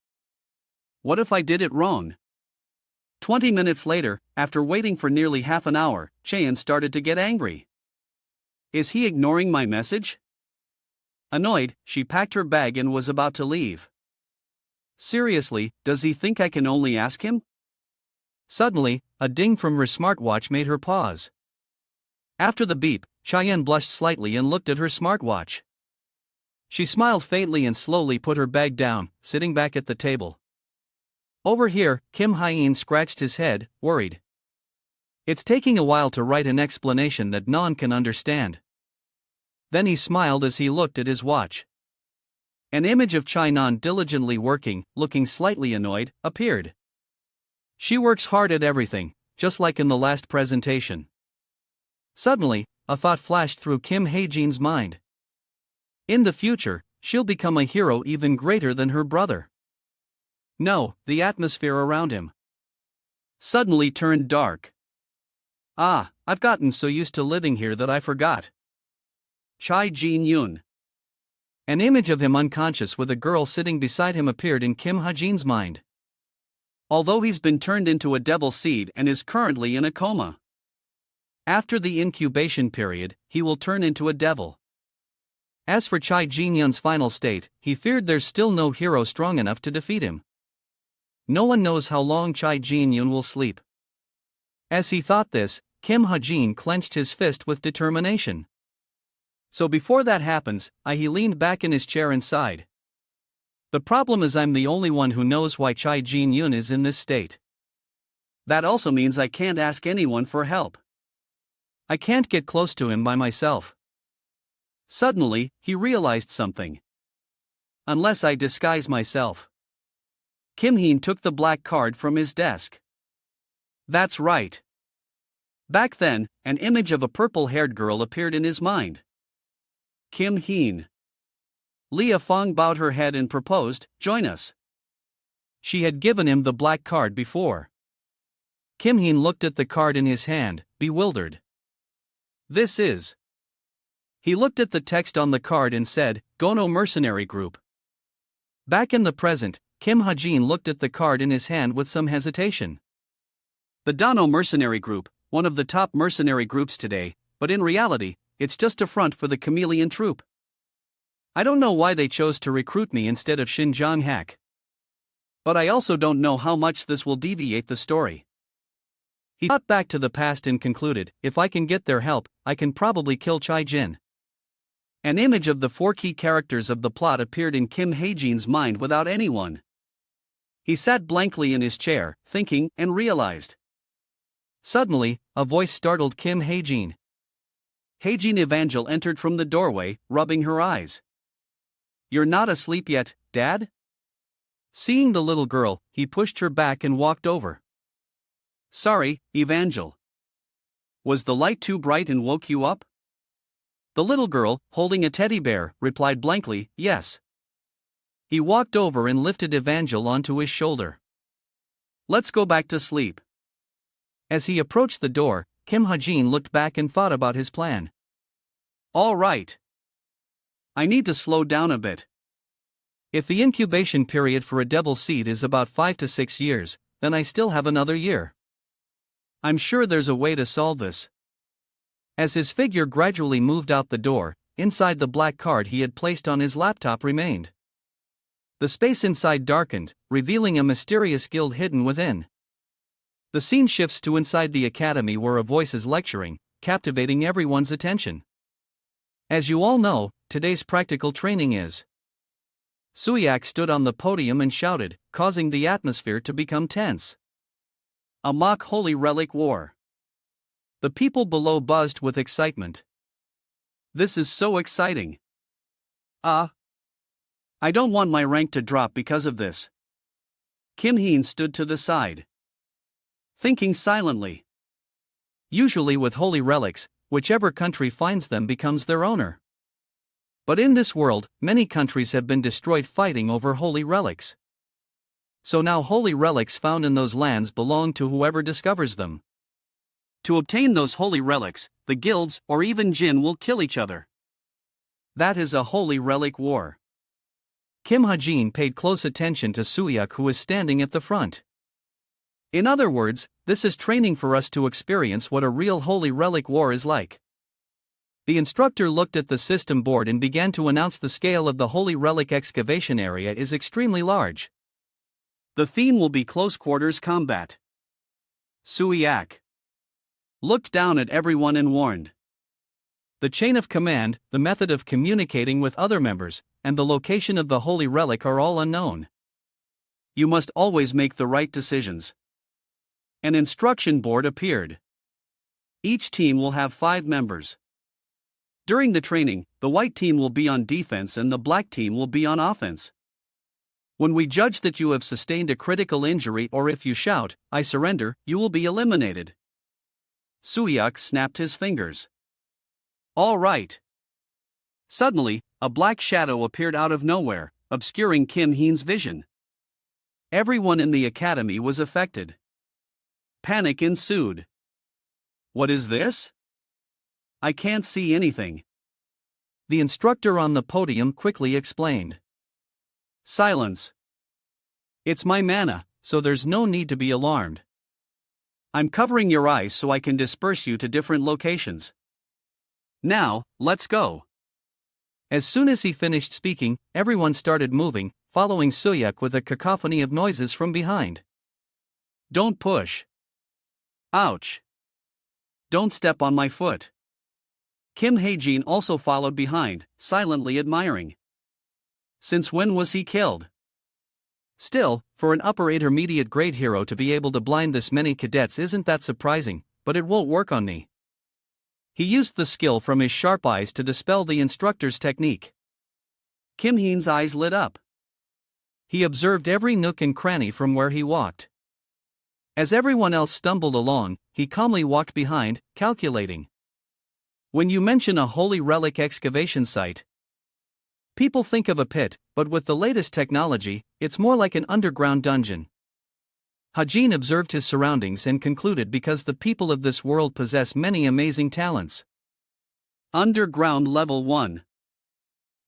What if I did it wrong? 20 minutes later, after waiting for nearly half an hour, Cheyenne started to get angry. Is he ignoring my message? Annoyed, she packed her bag and was about to leave. Seriously, does he think I can only ask him? Suddenly, a ding from her smartwatch made her pause. After the beep, Cheyenne blushed slightly and looked at her smartwatch. She smiled faintly and slowly put her bag down, sitting back at the table. Over here, Kim Hyen scratched his head, worried. It's taking a while to write an explanation that Nan can understand. Then he smiled as he looked at his watch. An image of Chai Nan diligently working, looking slightly annoyed, appeared. She works hard at everything, just like in the last presentation. Suddenly, a thought flashed through Kim Hae-jin's mind. In the future, she'll become a hero even greater than her brother. No, the atmosphere around him suddenly turned dark. Ah, I've gotten so used to living here that I forgot. Chai Jin-yoon. An image of him unconscious with a girl sitting beside him appeared in Kim Ha-jin's mind. Although he's been turned into a devil seed and is currently in a coma. After the incubation period, he will turn into a devil. As for Chai Jin-yoon's final state, he feared there's still no hero strong enough to defeat him. No one knows how long Chai Jin-yoon will sleep. As he thought this, Kim Ha-jin clenched his fist with determination. So before that happens, he leaned back in his chair and sighed. The problem is I'm the only one who knows why Chai Jin-yoon is in this state. That also means I can't ask anyone for help. I can't get close to him by myself. Suddenly, he realized something. Unless I disguise myself. Kim Heen took the black card from his desk. That's right. Back then, an image of a purple-haired girl appeared in his mind. Kim Heen. Leah Fong bowed her head and proposed, join us. She had given him the black card before. Kim Heen looked at the card in his hand, bewildered. This is He looked at the text on the card and said, Gono Mercenary Group. Back in the present, Kim Ha-jin looked at the card in his hand with some hesitation. The Dano Mercenary Group, one of the top mercenary groups today, but in reality, it's just a front for the chameleon troop. I don't know why they chose to recruit me instead of Shin Jong-hak. But I also don't know how much this will deviate the story. He thought back to the past and concluded, if I can get their help, I can probably kill Chai-jin. An image of the 4 key characters of the plot appeared in Kim Ha-jin's mind without anyone. He sat blankly in his chair, thinking, and realized. Suddenly, a voice startled Kim Ha-jin. Ha-jin Evangel entered from the doorway, rubbing her eyes. You're not asleep yet, Dad? Seeing the little girl, he pushed her back and walked over. Sorry, Evangel. Was the light too bright and woke you up? The little girl, holding a teddy bear, replied blankly, yes. He walked over and lifted Evangel onto his shoulder. Let's go back to sleep. As he approached the door, Kim Ha-jin looked back and thought about his plan. All right. I need to slow down a bit. If the incubation period for a devil seed is about 5 to 6 years, then I still have another year. I'm sure there's a way to solve this. As his figure gradually moved out the door, inside the black card he had placed on his laptop remained. The space inside darkened, revealing a mysterious guild hidden within. The scene shifts to inside the academy where a voice is lecturing, captivating everyone's attention. As you all know, today's practical training is. Suyak stood on the podium and shouted, causing the atmosphere to become tense. A mock holy relic war. The people below buzzed with excitement. This is so exciting. I don't want my rank to drop because of this. Kim Heen stood to the side, thinking silently. Usually with holy relics, whichever country finds them becomes their owner. But in this world, many countries have been destroyed fighting over holy relics. So now holy relics found in those lands belong to whoever discovers them. To obtain those holy relics, the guilds or even Jin will kill each other. That is a holy relic war. Kim Ha-jin paid close attention to Suyak, who was standing at the front. In other words, this is training for us to experience what a real holy relic war is like. The instructor looked at the system board and began to announce the scale of the holy relic excavation area is extremely large. The theme will be close quarters combat. Suyak looked down at everyone and warned. The chain of command, the method of communicating with other members, and the location of the holy relic are all unknown. You must always make the right decisions. An instruction board appeared. Each team will have 5 members. During the training, the white team will be on defense and the black team will be on offense. When we judge that you have sustained a critical injury or if you shout, I surrender, you will be eliminated. Suyak snapped his fingers. All right. Suddenly, a black shadow appeared out of nowhere, obscuring Kim Heen's vision. Everyone in the academy was affected. Panic ensued. What is this? I can't see anything. The instructor on the podium quickly explained. Silence. It's my mana, so there's no need to be alarmed. I'm covering your eyes so I can disperse you to different locations. Now, let's go. As soon as he finished speaking, everyone started moving, following Suyak with a cacophony of noises from behind. Don't push. Ouch. Don't step on my foot. Kim Ha-jin also followed behind, silently admiring. Since when was he killed? Still, for an upper intermediate grade hero to be able to blind this many cadets isn't that surprising, but it won't work on me. He used the skill from his sharp eyes to dispel the instructor's technique. Kim Heen's eyes lit up. He observed every nook and cranny from where he walked. As everyone else stumbled along, he calmly walked behind, calculating. When you mention a holy relic excavation site, people think of a pit, but with the latest technology, it's more like an underground dungeon. Ha-jin observed his surroundings and concluded because the people of this world possess many amazing talents. Underground Level 1.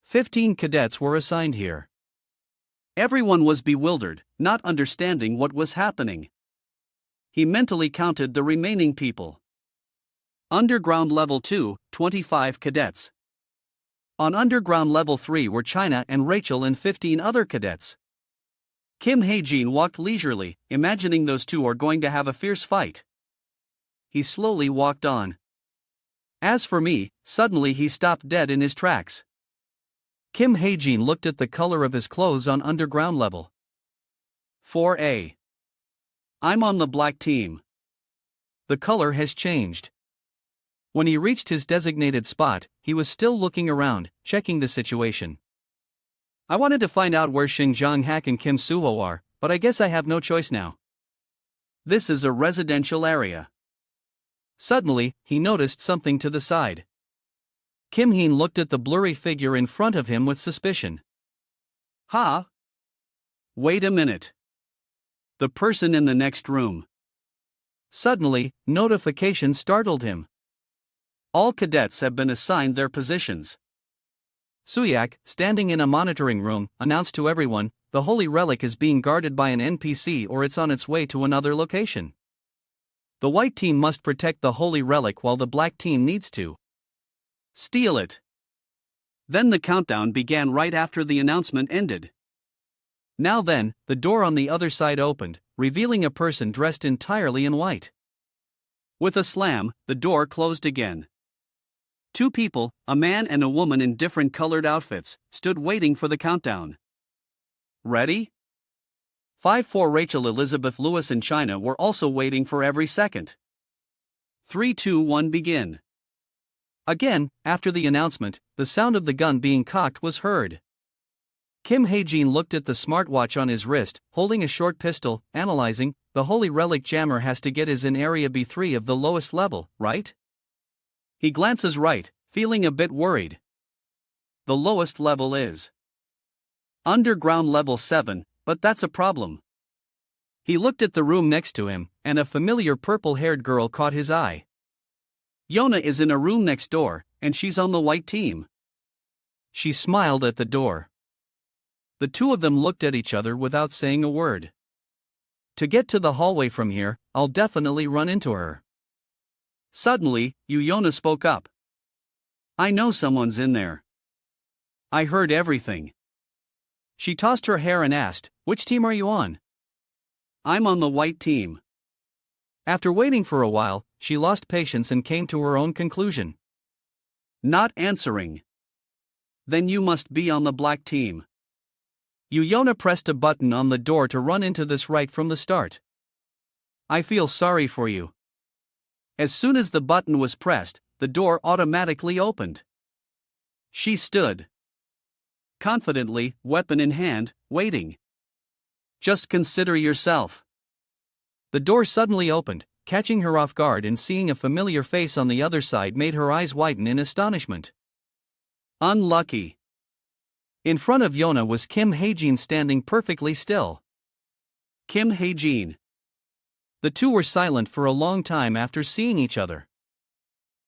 15 cadets were assigned here. Everyone was bewildered, not understanding what was happening. He mentally counted the remaining people. Underground Level 2, 25 cadets. On Underground Level 3 were China and Rachel and 15 other cadets. Kim Hae-jin walked leisurely, imagining those two are going to have a fierce fight. He slowly walked on. As for me, suddenly he stopped dead in his tracks. Kim Hae-jin looked at the color of his clothes on Underground Level 4A. I'm on the black team. The color has changed. When he reached his designated spot, he was still looking around, checking the situation. I wanted to find out where Shin Jong-hak and Kim Soo-ho are, but I guess I have no choice now. This is a residential area. Suddenly, he noticed something to the side. Kim Heen looked at the blurry figure in front of him with suspicion. Ha! Wait a minute. The person in the next room. Suddenly, notification startled him. All cadets have been assigned their positions. Suyak, standing in a monitoring room, announced to everyone, the holy relic is being guarded by an NPC or it's on its way to another location. The white team must protect the holy relic while the black team needs to steal it. Then the countdown began right after the announcement ended. Now then, the door on the other side opened, revealing a person dressed entirely in white. With a slam, the door closed again. Two people, a man and a woman in different colored outfits, stood waiting for the countdown. Ready? 5-4 Rachel Elizabeth Lewis and China were also waiting for every second. 3, 2, 1 begin. Again, after the announcement, the sound of the gun being cocked was heard. Kim Hae-jin looked at the smartwatch on his wrist, holding a short pistol, analyzing, the holy relic jammer has to get his in area B3 of the lowest level, right? He glances right, feeling a bit worried. The lowest level is Underground Level 7, but that's a problem. He looked at the room next to him, and a familiar purple-haired girl caught his eye. Yona is in a room next door, and she's on the white team. She smiled at the door. The two of them looked at each other without saying a word. To get to the hallway from here, I'll definitely run into her. Suddenly, Yona spoke up. I know someone's in there. I heard everything. She tossed her hair and asked, which team are you on? I'm on the white team. After waiting for a while, she lost patience and came to her own conclusion. Not answering. Then you must be on the black team. Yona pressed a button on the door to run into this right from the start. I feel sorry for you. As soon as the button was pressed, the door automatically opened. She stood confidently, weapon in hand, waiting. Just consider yourself. The door suddenly opened, catching her off guard, and seeing a familiar face on the other side made her eyes widen in astonishment. Unlucky. In front of Yona was Kim Hae-jin standing perfectly still. Kim Hae-jin. The two were silent for a long time after seeing each other.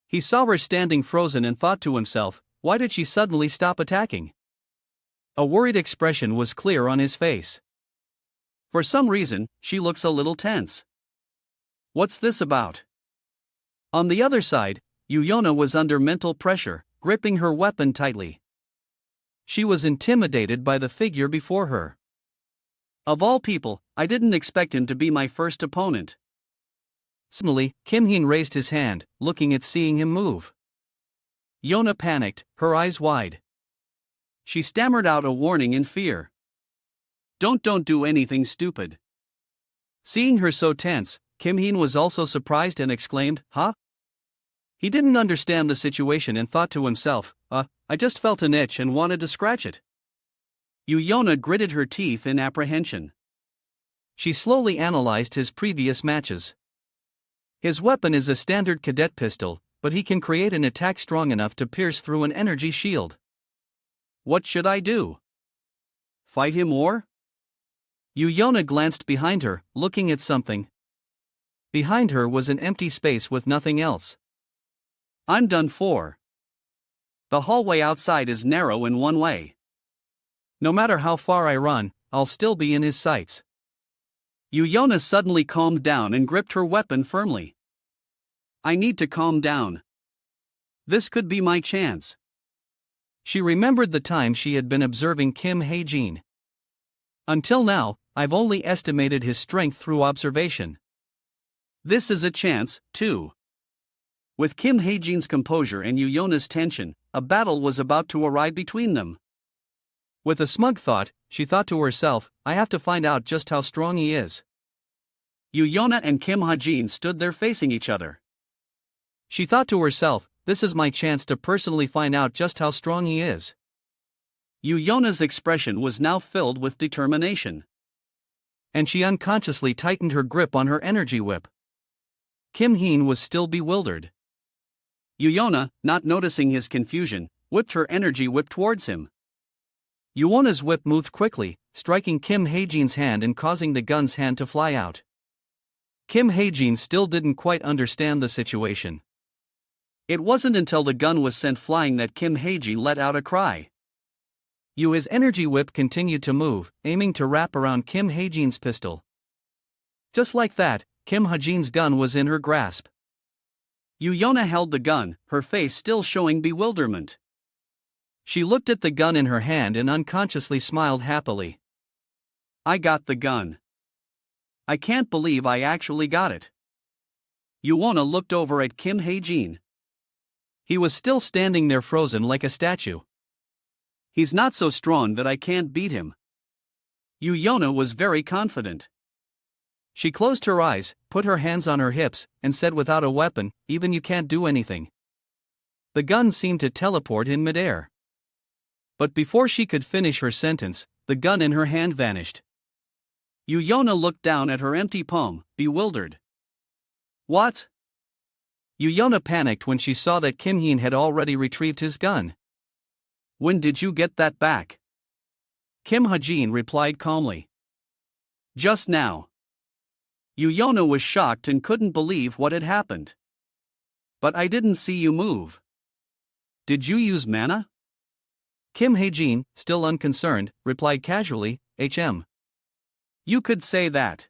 He saw her standing frozen and thought to himself, why did she suddenly stop attacking? A worried expression was clear on his face. For some reason, she looks a little tense. What's this about? On the other side, Yona was under mental pressure, gripping her weapon tightly. She was intimidated by the figure before her. Of all people, I didn't expect him to be my first opponent. Suddenly, Kim Heen raised his hand, looking at seeing him move. Yona panicked, her eyes wide. She stammered out a warning in fear. Don't do anything stupid. Seeing her so tense, Kim Heen was also surprised and exclaimed, huh? He didn't understand the situation and thought to himself, I just felt an itch and wanted to scratch it. Yona gritted her teeth in apprehension. She slowly analyzed his previous matches. His weapon is a standard cadet pistol, but he can create an attack strong enough to pierce through an energy shield. What should I do? Fight him or? Yona glanced behind her, looking at something. Behind her was an empty space with nothing else. I'm done for. The hallway outside is narrow in one way. No matter how far I run, I'll still be in his sights. Yuyona suddenly calmed down and gripped her weapon firmly. I need to calm down. This could be my chance. She remembered the time she had been observing Kim Hae-jin. Until now, I've only estimated his strength through observation. This is a chance, too. With Kim Hae-jin's composure and Yuyona's tension, a battle was about to arrive between them. With a smug thought, she thought to herself, I have to find out just how strong he is. Yuyona and Kim Hae-jin stood there facing each other. She thought to herself, this is my chance to personally find out just how strong he is. Yuyona's expression was now filled with determination. And she unconsciously tightened her grip on her energy whip. Kim Heen was still bewildered. Yuyona, not noticing his confusion, whipped her energy whip towards him. Yuyona's whip moved quickly, striking Kim Hae-jin's hand and causing the gun's hand to fly out. Kim Hae-jin still didn't quite understand the situation. It wasn't until the gun was sent flying that Kim Hae-jin let out a cry. Yu's energy whip continued to move, aiming to wrap around Kim Hae-jin's pistol. Just like that, Kim Hae-jin's gun was in her grasp. Yuyona held the gun, her face still showing bewilderment. She looked at the gun in her hand and unconsciously smiled happily. I got the gun. I can't believe I actually got it. Yuyona looked over at Kim Hae-jin. He was still standing there frozen like a statue. He's not so strong that I can't beat him. Yuyona was very confident. She closed her eyes, put her hands on her hips, and said without a weapon, even you can't do anything. The gun seemed to teleport in midair. But before she could finish her sentence, the gun in her hand vanished. Yuyona looked down at her empty palm, bewildered. What? Yuyona panicked when she saw that Kim Heen had already retrieved his gun. When did you get that back? Kim Hae-jin replied calmly. Just now. Yuyona was shocked and couldn't believe what had happened. But I didn't see you move. Did you use mana? Kim Hae-jin, still unconcerned, replied casually, HM. You could say that.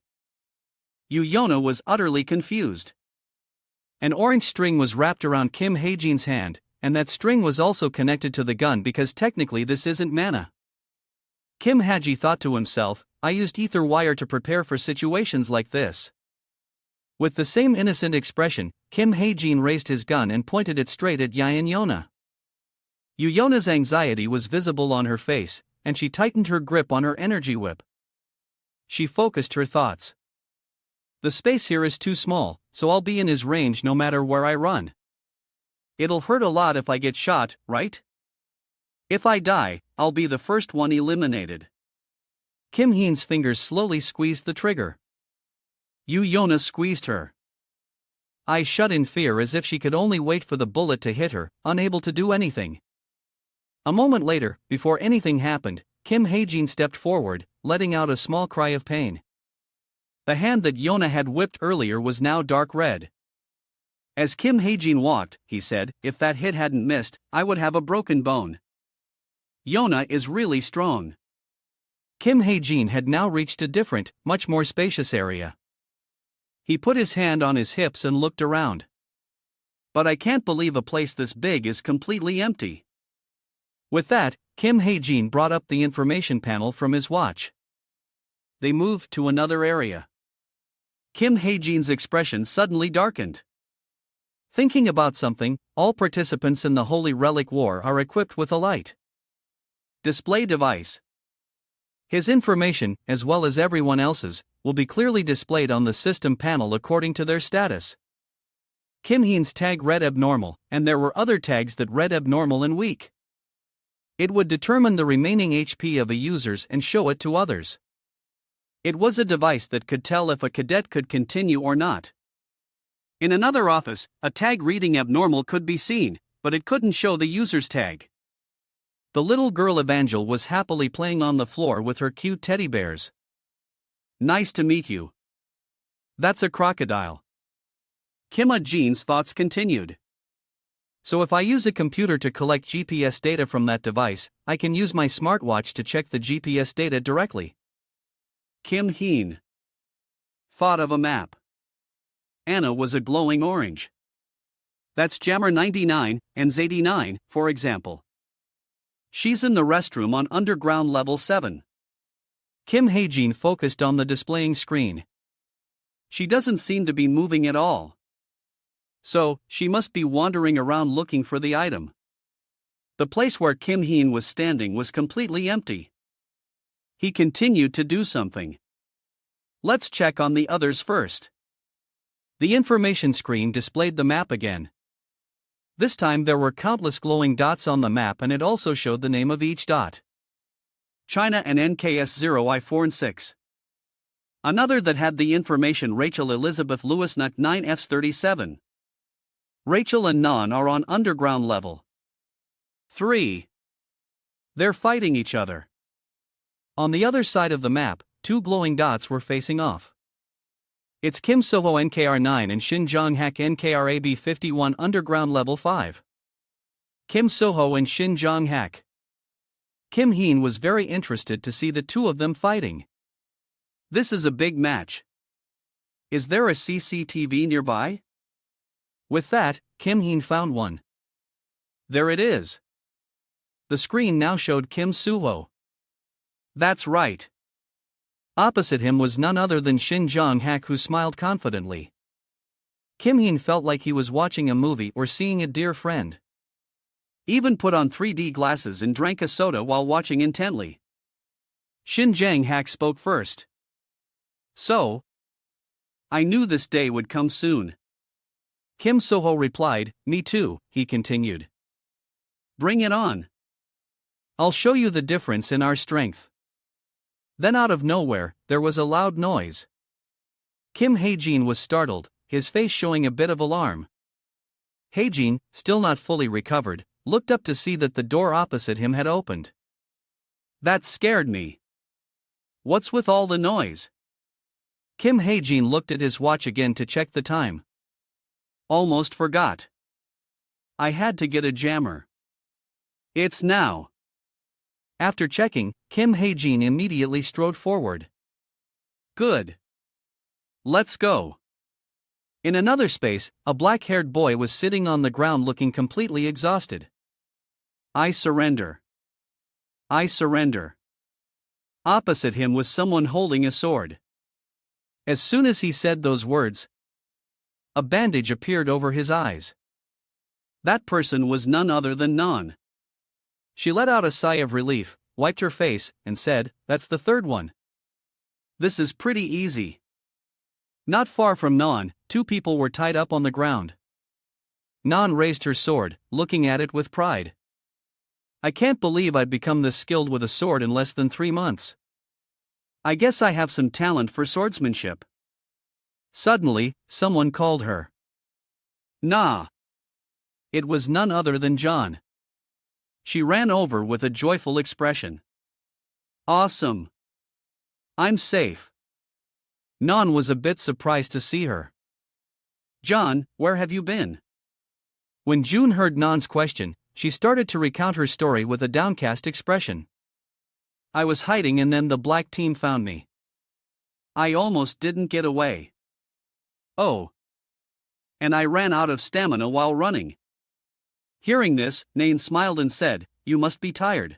Yuyona was utterly confused. An orange string was wrapped around Kim Hae-jin's hand, and that string was also connected to the gun because technically this isn't mana. Kim Hae-ji thought to himself, I used ether wire to prepare for situations like this. With the same innocent expression, Kim Hae-jin raised his gun and pointed it straight at Yuyona. Yuyona's anxiety was visible on her face, and she tightened her grip on her energy whip. She focused her thoughts. The space here is too small, so I'll be in his range no matter where I run. It'll hurt a lot if I get shot, right? If I die, I'll be the first one eliminated. Kim Heen's fingers slowly squeezed the trigger. Yuyona squeezed her eyes shut in fear as if she could only wait for the bullet to hit her, unable to do anything. A moment later, before anything happened, Kim Hae-jin stepped forward, letting out a small cry of pain. The hand that Yuyona had whipped earlier was now dark red. As Kim Hae-jin walked, he said, if that hit hadn't missed, I would have a broken bone. Yuyona is really strong. Kim Hae-jin had now reached a different, much more spacious area. He put his hand on his hips and looked around. But I can't believe a place this big is completely empty. With that, Kim Hae-jin brought up the information panel from his watch. They moved to another area. Kim Hae-jin's expression suddenly darkened. Thinking about something, all participants in the Holy Relic War are equipped with a light display device. His information, as well as everyone else's, will be clearly displayed on the system panel according to their status. Kim Heen's tag read abnormal, and there were other tags that read abnormal and weak. It would determine the remaining HP of a user's and show it to others. It was a device that could tell if a cadet could continue or not. In another office, a tag reading abnormal could be seen, but it couldn't show the user's tag. The little girl Evangel was happily playing on the floor with her cute teddy bears. Nice to meet you. That's a crocodile. Kim Hae-jin's thoughts continued. So if I use a computer to collect GPS data from that device, I can use my smartwatch to check the GPS data directly. Kim Heen thought of a map. Anna was a glowing orange. That's Jammer 99 and Z89, for example. She's in the restroom on underground level 7. Kim Haejin focused on the displaying screen. She doesn't seem to be moving at all. So, she must be wandering around looking for the item. The place where Kim Heen was standing was completely empty. He continued to do something. Let's check on the others first. The information screen displayed the map again. This time there were countless glowing dots on the map, and it also showed the name of each dot. China and NKS 0I4 and 6. Another that had the information Rachel Elizabeth Lewis Nuck 9F37. Rachel and Non are on underground level 3. They're fighting each other. On the other side of the map, two glowing dots were facing off. It's Kim Soho NKR9 and Shin Jong-hak NKR AB51 underground level 5. Kim Soho and Shin Jong-hak. Kim Heen was very interested to see the two of them fighting. This is a big match. Is there a CCTV nearby? With that, Kim Heen found one. There it is. The screen now showed Kim Suho. That's right. Opposite him was none other than Shin Jong-hak, who smiled confidently. Kim Heen felt like he was watching a movie or seeing a dear friend. Even put on 3D glasses and drank a soda while watching intently. Shin Jong-hak spoke first. So, I knew this day would come soon. Kim Soho replied, me too, he continued. Bring it on. I'll show you the difference in our strength. Then out of nowhere, there was a loud noise. Kim Haejin was startled, his face showing a bit of alarm. Haejin, still not fully recovered, looked up to see that the door opposite him had opened. That scared me. What's with all the noise? Kim Haejin looked at his watch again to check the time. Almost forgot. I had to get a jammer. It's now. After checking, Kim Haejin immediately strode forward. Good. Let's go. In another space, a black-haired boy was sitting on the ground looking completely exhausted. I surrender. I surrender. Opposite him was someone holding a sword. As soon as he said those words, a bandage appeared over his eyes. That person was none other than Non. She let out a sigh of relief, wiped her face, and said, that's the third one. This is pretty easy. Not far from Non, two people were tied up on the ground. Non raised her sword, looking at it with pride. I can't believe I'd become this skilled with a sword in less than 3 months. I guess I have some talent for swordsmanship. Suddenly, someone called her. Nah. It was none other than John. She ran over with a joyful expression. Awesome. I'm safe. Non was a bit surprised to see her. John, where have you been? When June heard Non's question, she started to recount her story with a downcast expression. I was hiding and then the black team found me. I almost didn't get away. Oh. And I ran out of stamina while running. Hearing this, Nain smiled and said, you must be tired.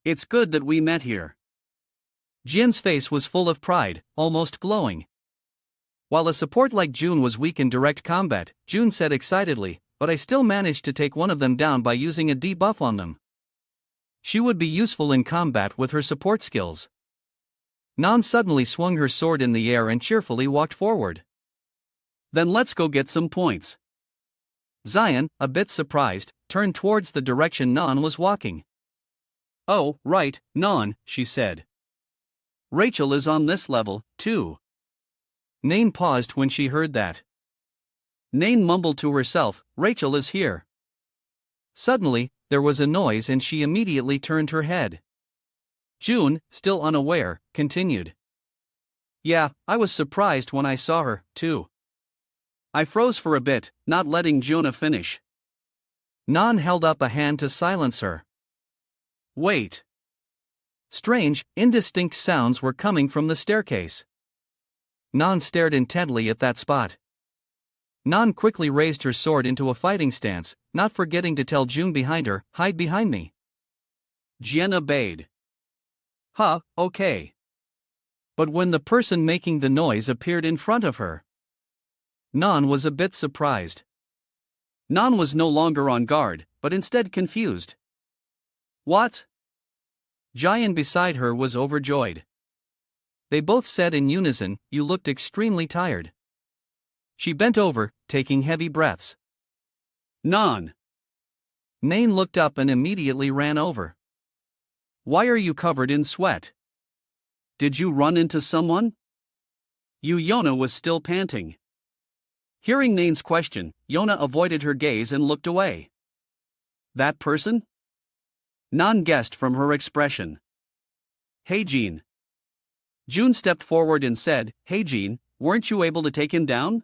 It's good that we met here. Jin's face was full of pride, almost glowing. While a support like June was weak in direct combat, June said excitedly, but I still managed to take one of them down by using a debuff on them. She would be useful in combat with her support skills. Non suddenly swung her sword in the air and cheerfully walked forward. Then let's go get some points. Zion, a bit surprised, turned towards the direction Non was walking. Oh, right, Non, she said. Rachel is on this level, too. Nain paused when she heard that. Nain mumbled to herself, Rachel is here. Suddenly, there was a noise and she immediately turned her head. June, still unaware, continued. Yeah, I was surprised when I saw her, too. I froze for a bit, not letting Jonah finish. Nan held up a hand to silence her. Wait. Strange, indistinct sounds were coming from the staircase. Nan stared intently at that spot. Nan quickly raised her sword into a fighting stance, not forgetting to tell June behind her, "Hide behind me." Jian obeyed. Huh, okay. But when the person making the noise appeared in front of her, Nan was a bit surprised. Nan was no longer on guard, but instead confused. What? Jian beside her was overjoyed. They both said in unison, "You looked extremely tired." She bent over, taking heavy breaths. Nan. Nain looked up and immediately ran over. Why are you covered in sweat? Did you run into someone? Yona was still panting. Hearing Nain's question, Yona avoided her gaze and looked away. That person? Nan guessed from her expression. Hey Jean. June stepped forward and said, "Hey Jean, weren't you able to take him down?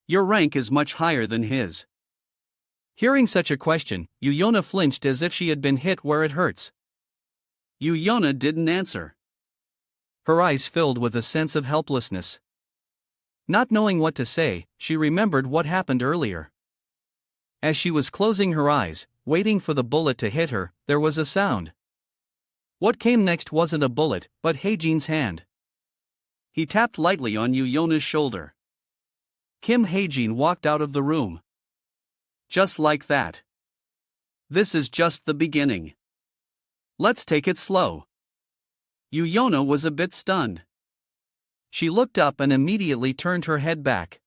Your rank is much higher than his." Hearing such a question, Yona flinched as if she had been hit where it hurts. Yona didn't answer. Her eyes filled with a sense of helplessness. Not knowing what to say, she remembered what happened earlier. As she was closing her eyes, waiting for the bullet to hit her, there was a sound. What came next wasn't a bullet, but Heijin's hand. He tapped lightly on Yona's shoulder. Kim Heijin walked out of the room. Just like that. This is just the beginning. Let's take it slow. Yona was a bit stunned. She looked up and immediately turned her head back.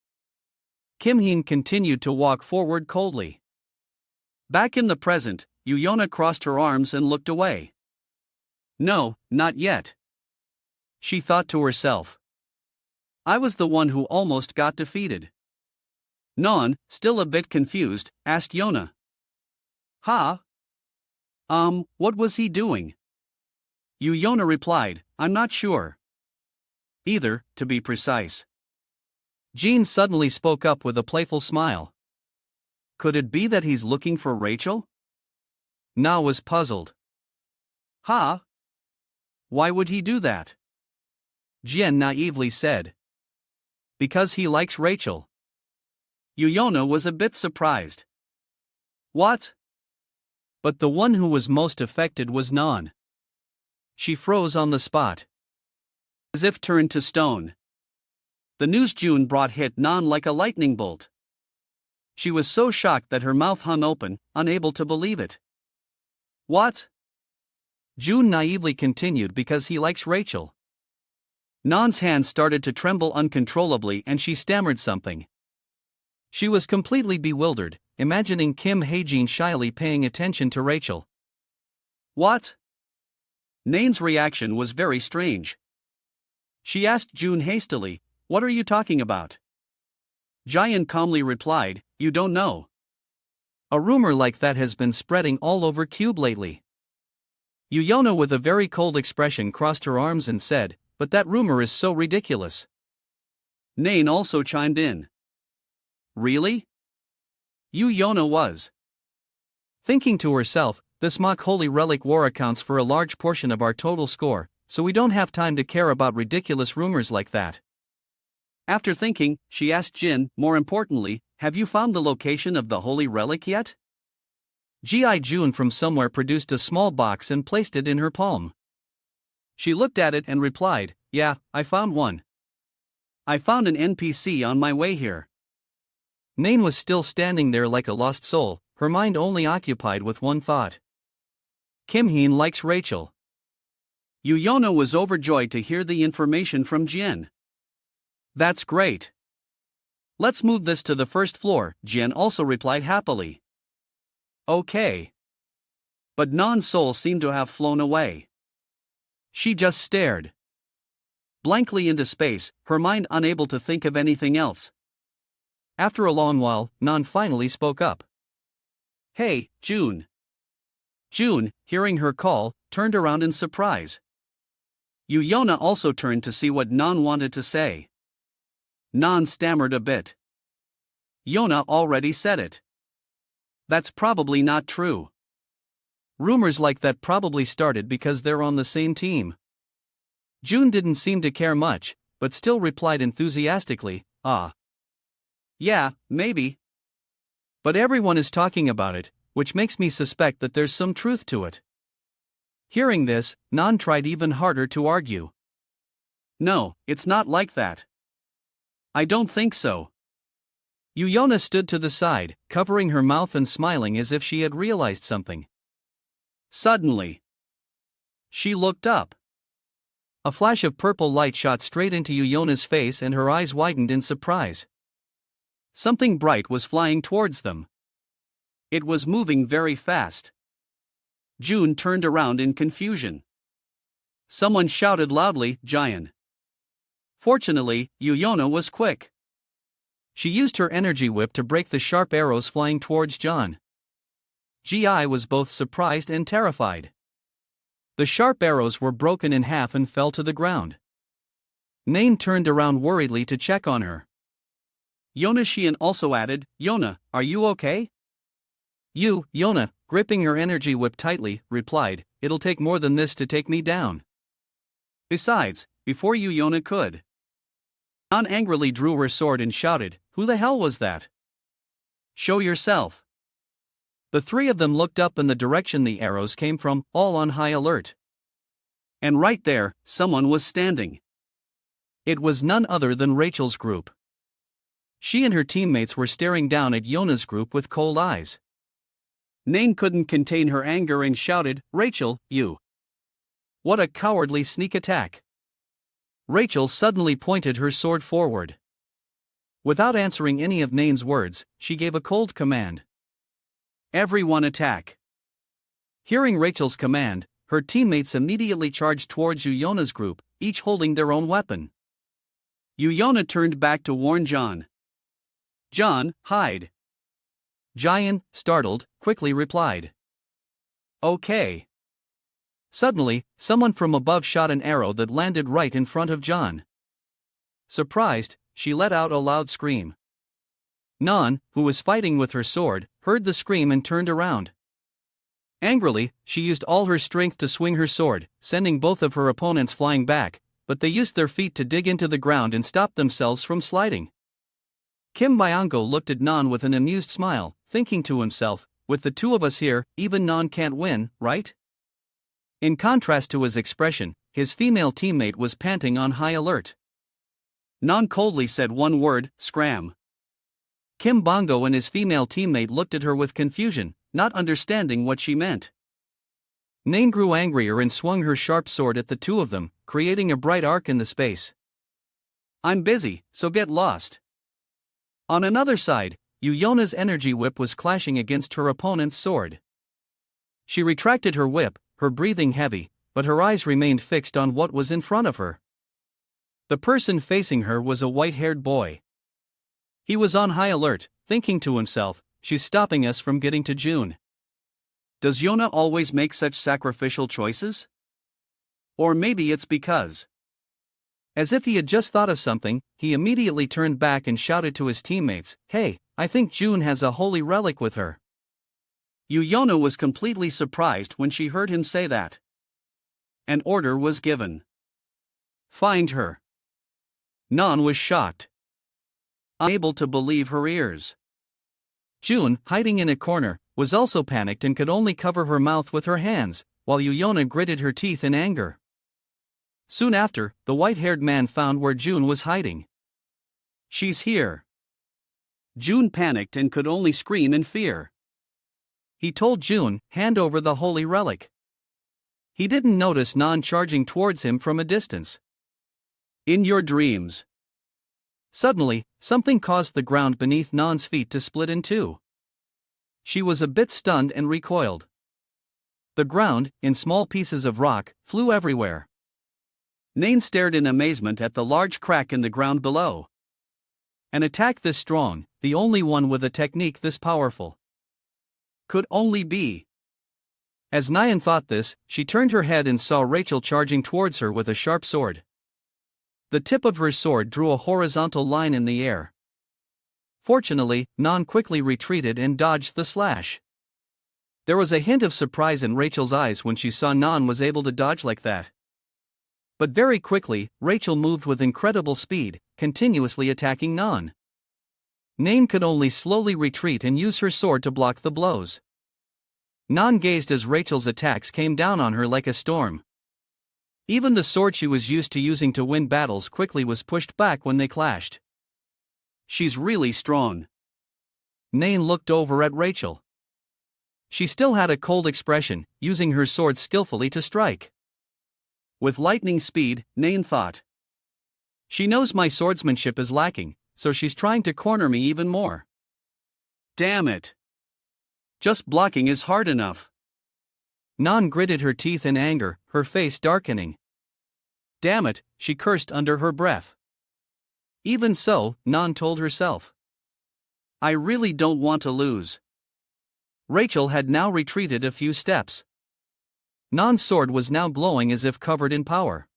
Kim Heen continued to walk forward coldly. Back in the present, Yona crossed her arms and looked away. No, not yet. She thought to herself. I was the one who almost got defeated. Non, still a bit confused, asked Yona. Huh? What was he doing? Yona replied, I'm not sure. Either, to be precise. Jean suddenly spoke up with a playful smile. Could it be that he's looking for Rachel? Na was puzzled. Huh? Why would he do that? Jian naively said. Because he likes Rachel. Yona was a bit surprised. What? But the one who was most affected was Nan. She froze on the spot. As if turned to stone. The news June brought hit Nan like a lightning bolt. She was so shocked that her mouth hung open, unable to believe it. What? June naively continued because he likes Rachel. Nan's hands started to tremble uncontrollably and she stammered something. She was completely bewildered, imagining Kim Heijin shyly paying attention to Rachel. What? Nain's reaction was very strange. She asked June hastily, What are you talking about? Jian calmly replied, You don't know. A rumor like that has been spreading all over Cube lately. Yona with a very cold expression crossed her arms and said, But that rumor is so ridiculous. Nain also chimed in. Really? Yona was thinking to herself, this mock holy relic war accounts for a large portion of our total score, so we don't have time to care about ridiculous rumors like that. After thinking, she asked Jin, more importantly, have you found the location of the holy relic yet? Gi Jun from somewhere produced a small box and placed it in her palm. She looked at it and replied, Yeah, I found one. I found an NPC on my way here. Nain was still standing there like a lost soul, her mind only occupied with one thought. Kim Heen likes Rachel. Yona was overjoyed to hear the information from Jian. That's great. Let's move this to the first floor, Jian also replied happily. Okay. But Nan's soul seemed to have flown away. She just stared blankly into space, her mind unable to think of anything else. After a long while, Nan finally spoke up. Hey, June. June, hearing her call, turned around in surprise. Yona also turned to see what Nan wanted to say. Nan stammered a bit. Yona already said it. That's probably not true. Rumors like that probably started because they're on the same team. June didn't seem to care much, but still replied enthusiastically, "Ah. Yeah, maybe. But everyone is talking about it, which makes me suspect that there's some truth to it." Hearing this, Nan tried even harder to argue. "No, it's not like that. I don't think so." Yuyona stood to the side, covering her mouth and smiling as if she had realized something. Suddenly, she looked up. A flash of purple light shot straight into Yuyona's face and her eyes widened in surprise. Something bright was flying towards them. It was moving very fast. June turned around in confusion. Someone shouted loudly, "Giant." Fortunately, Yuyona was quick. She used her energy whip to break the sharp arrows flying towards John. Gi was both surprised and terrified. The sharp arrows were broken in half and fell to the ground. Nain turned around worriedly to check on her. Yona also added, "Yona, are you okay?" Yona, gripping her energy whip tightly, replied, "It'll take more than this to take me down." Besides, before Yona could. Nan angrily drew her sword and shouted, "Who the hell was that? Show yourself." The three of them looked up in the direction the arrows came from, all on high alert. And right there, someone was standing. It was none other than Rachel's group. She and her teammates were staring down at Yona's group with cold eyes. Nain couldn't contain her anger and shouted, "Rachel, you! What a cowardly sneak attack!" Rachel suddenly pointed her sword forward. Without answering any of Nain's words, she gave a cold command. "Everyone attack!" Hearing Rachel's command, her teammates immediately charged towards Yuyona's group, each holding their own weapon. Yuyona turned back to warn John. "John, hide." Giant, startled, quickly replied, "Okay." Suddenly, someone from above shot an arrow that landed right in front of John. Surprised, she let out a loud scream. Nan, who was fighting with her sword, heard the scream and turned around. Angrily, she used all her strength to swing her sword, sending both of her opponents flying back, but they used their feet to dig into the ground and stop themselves from sliding. Kim Byongo looked at Nan with an amused smile, thinking to himself, "With the two of us here, even Nan can't win, right?" In contrast to his expression, his female teammate was panting on high alert. Nan coldly said one word, "Scram." Kim Bongo and his female teammate looked at her with confusion, not understanding what she meant. Nain grew angrier and swung her sharp sword at the two of them, creating a bright arc in the space. "I'm busy, so get lost." On another side, Yuyona's energy whip was clashing against her opponent's sword. She retracted her whip, her breathing heavy, but her eyes remained fixed on what was in front of her. The person facing her was a white-haired boy. He was on high alert, thinking to himself, "She's stopping us from getting to June. Does Yona always make such sacrificial choices? Or maybe it's because..." As if he had just thought of something, he immediately turned back and shouted to his teammates, "Hey, I think June has a holy relic with her." Yuyona was completely surprised when she heard him say that. An order was given. "Find her." Nan was shocked, unable to believe her ears. June, hiding in a corner, was also panicked and could only cover her mouth with her hands, while Yuyona gritted her teeth in anger. Soon after, the white-haired man found where June was hiding. "She's here." June panicked and could only scream in fear. He told June, "Hand over the holy relic." He didn't notice Nan charging towards him from a distance. "In your dreams." Suddenly, something caused the ground beneath Nan's feet to split in two. She was a bit stunned and recoiled. The ground, in small pieces of rock, flew everywhere. Nain stared in amazement at the large crack in the ground below. An attack this strong, the only one with a technique this powerful, could only be. As Nayan thought this, she turned her head and saw Rachel charging towards her with a sharp sword. The tip of her sword drew a horizontal line in the air. Fortunately, Nan quickly retreated and dodged the slash. There was a hint of surprise in Rachel's eyes when she saw Nan was able to dodge like that. But very quickly, Rachel moved with incredible speed, continuously attacking Nan. Nan could only slowly retreat and use her sword to block the blows. Nan gazed as Rachel's attacks came down on her like a storm. Even the sword she was used to using to win battles quickly was pushed back when they clashed. She's really strong. Nan looked over at Rachel. She still had a cold expression, using her sword skillfully to strike. With lightning speed, Nan thought. She knows my swordsmanship is lacking, so she's trying to corner me even more. Damn it! Just blocking is hard enough. Nan gritted her teeth in anger, her face darkening. Damn it, she cursed under her breath. Even so, Nan told herself. I really don't want to lose. Rachel had now retreated a few steps. Nan's sword was now glowing as if covered in power.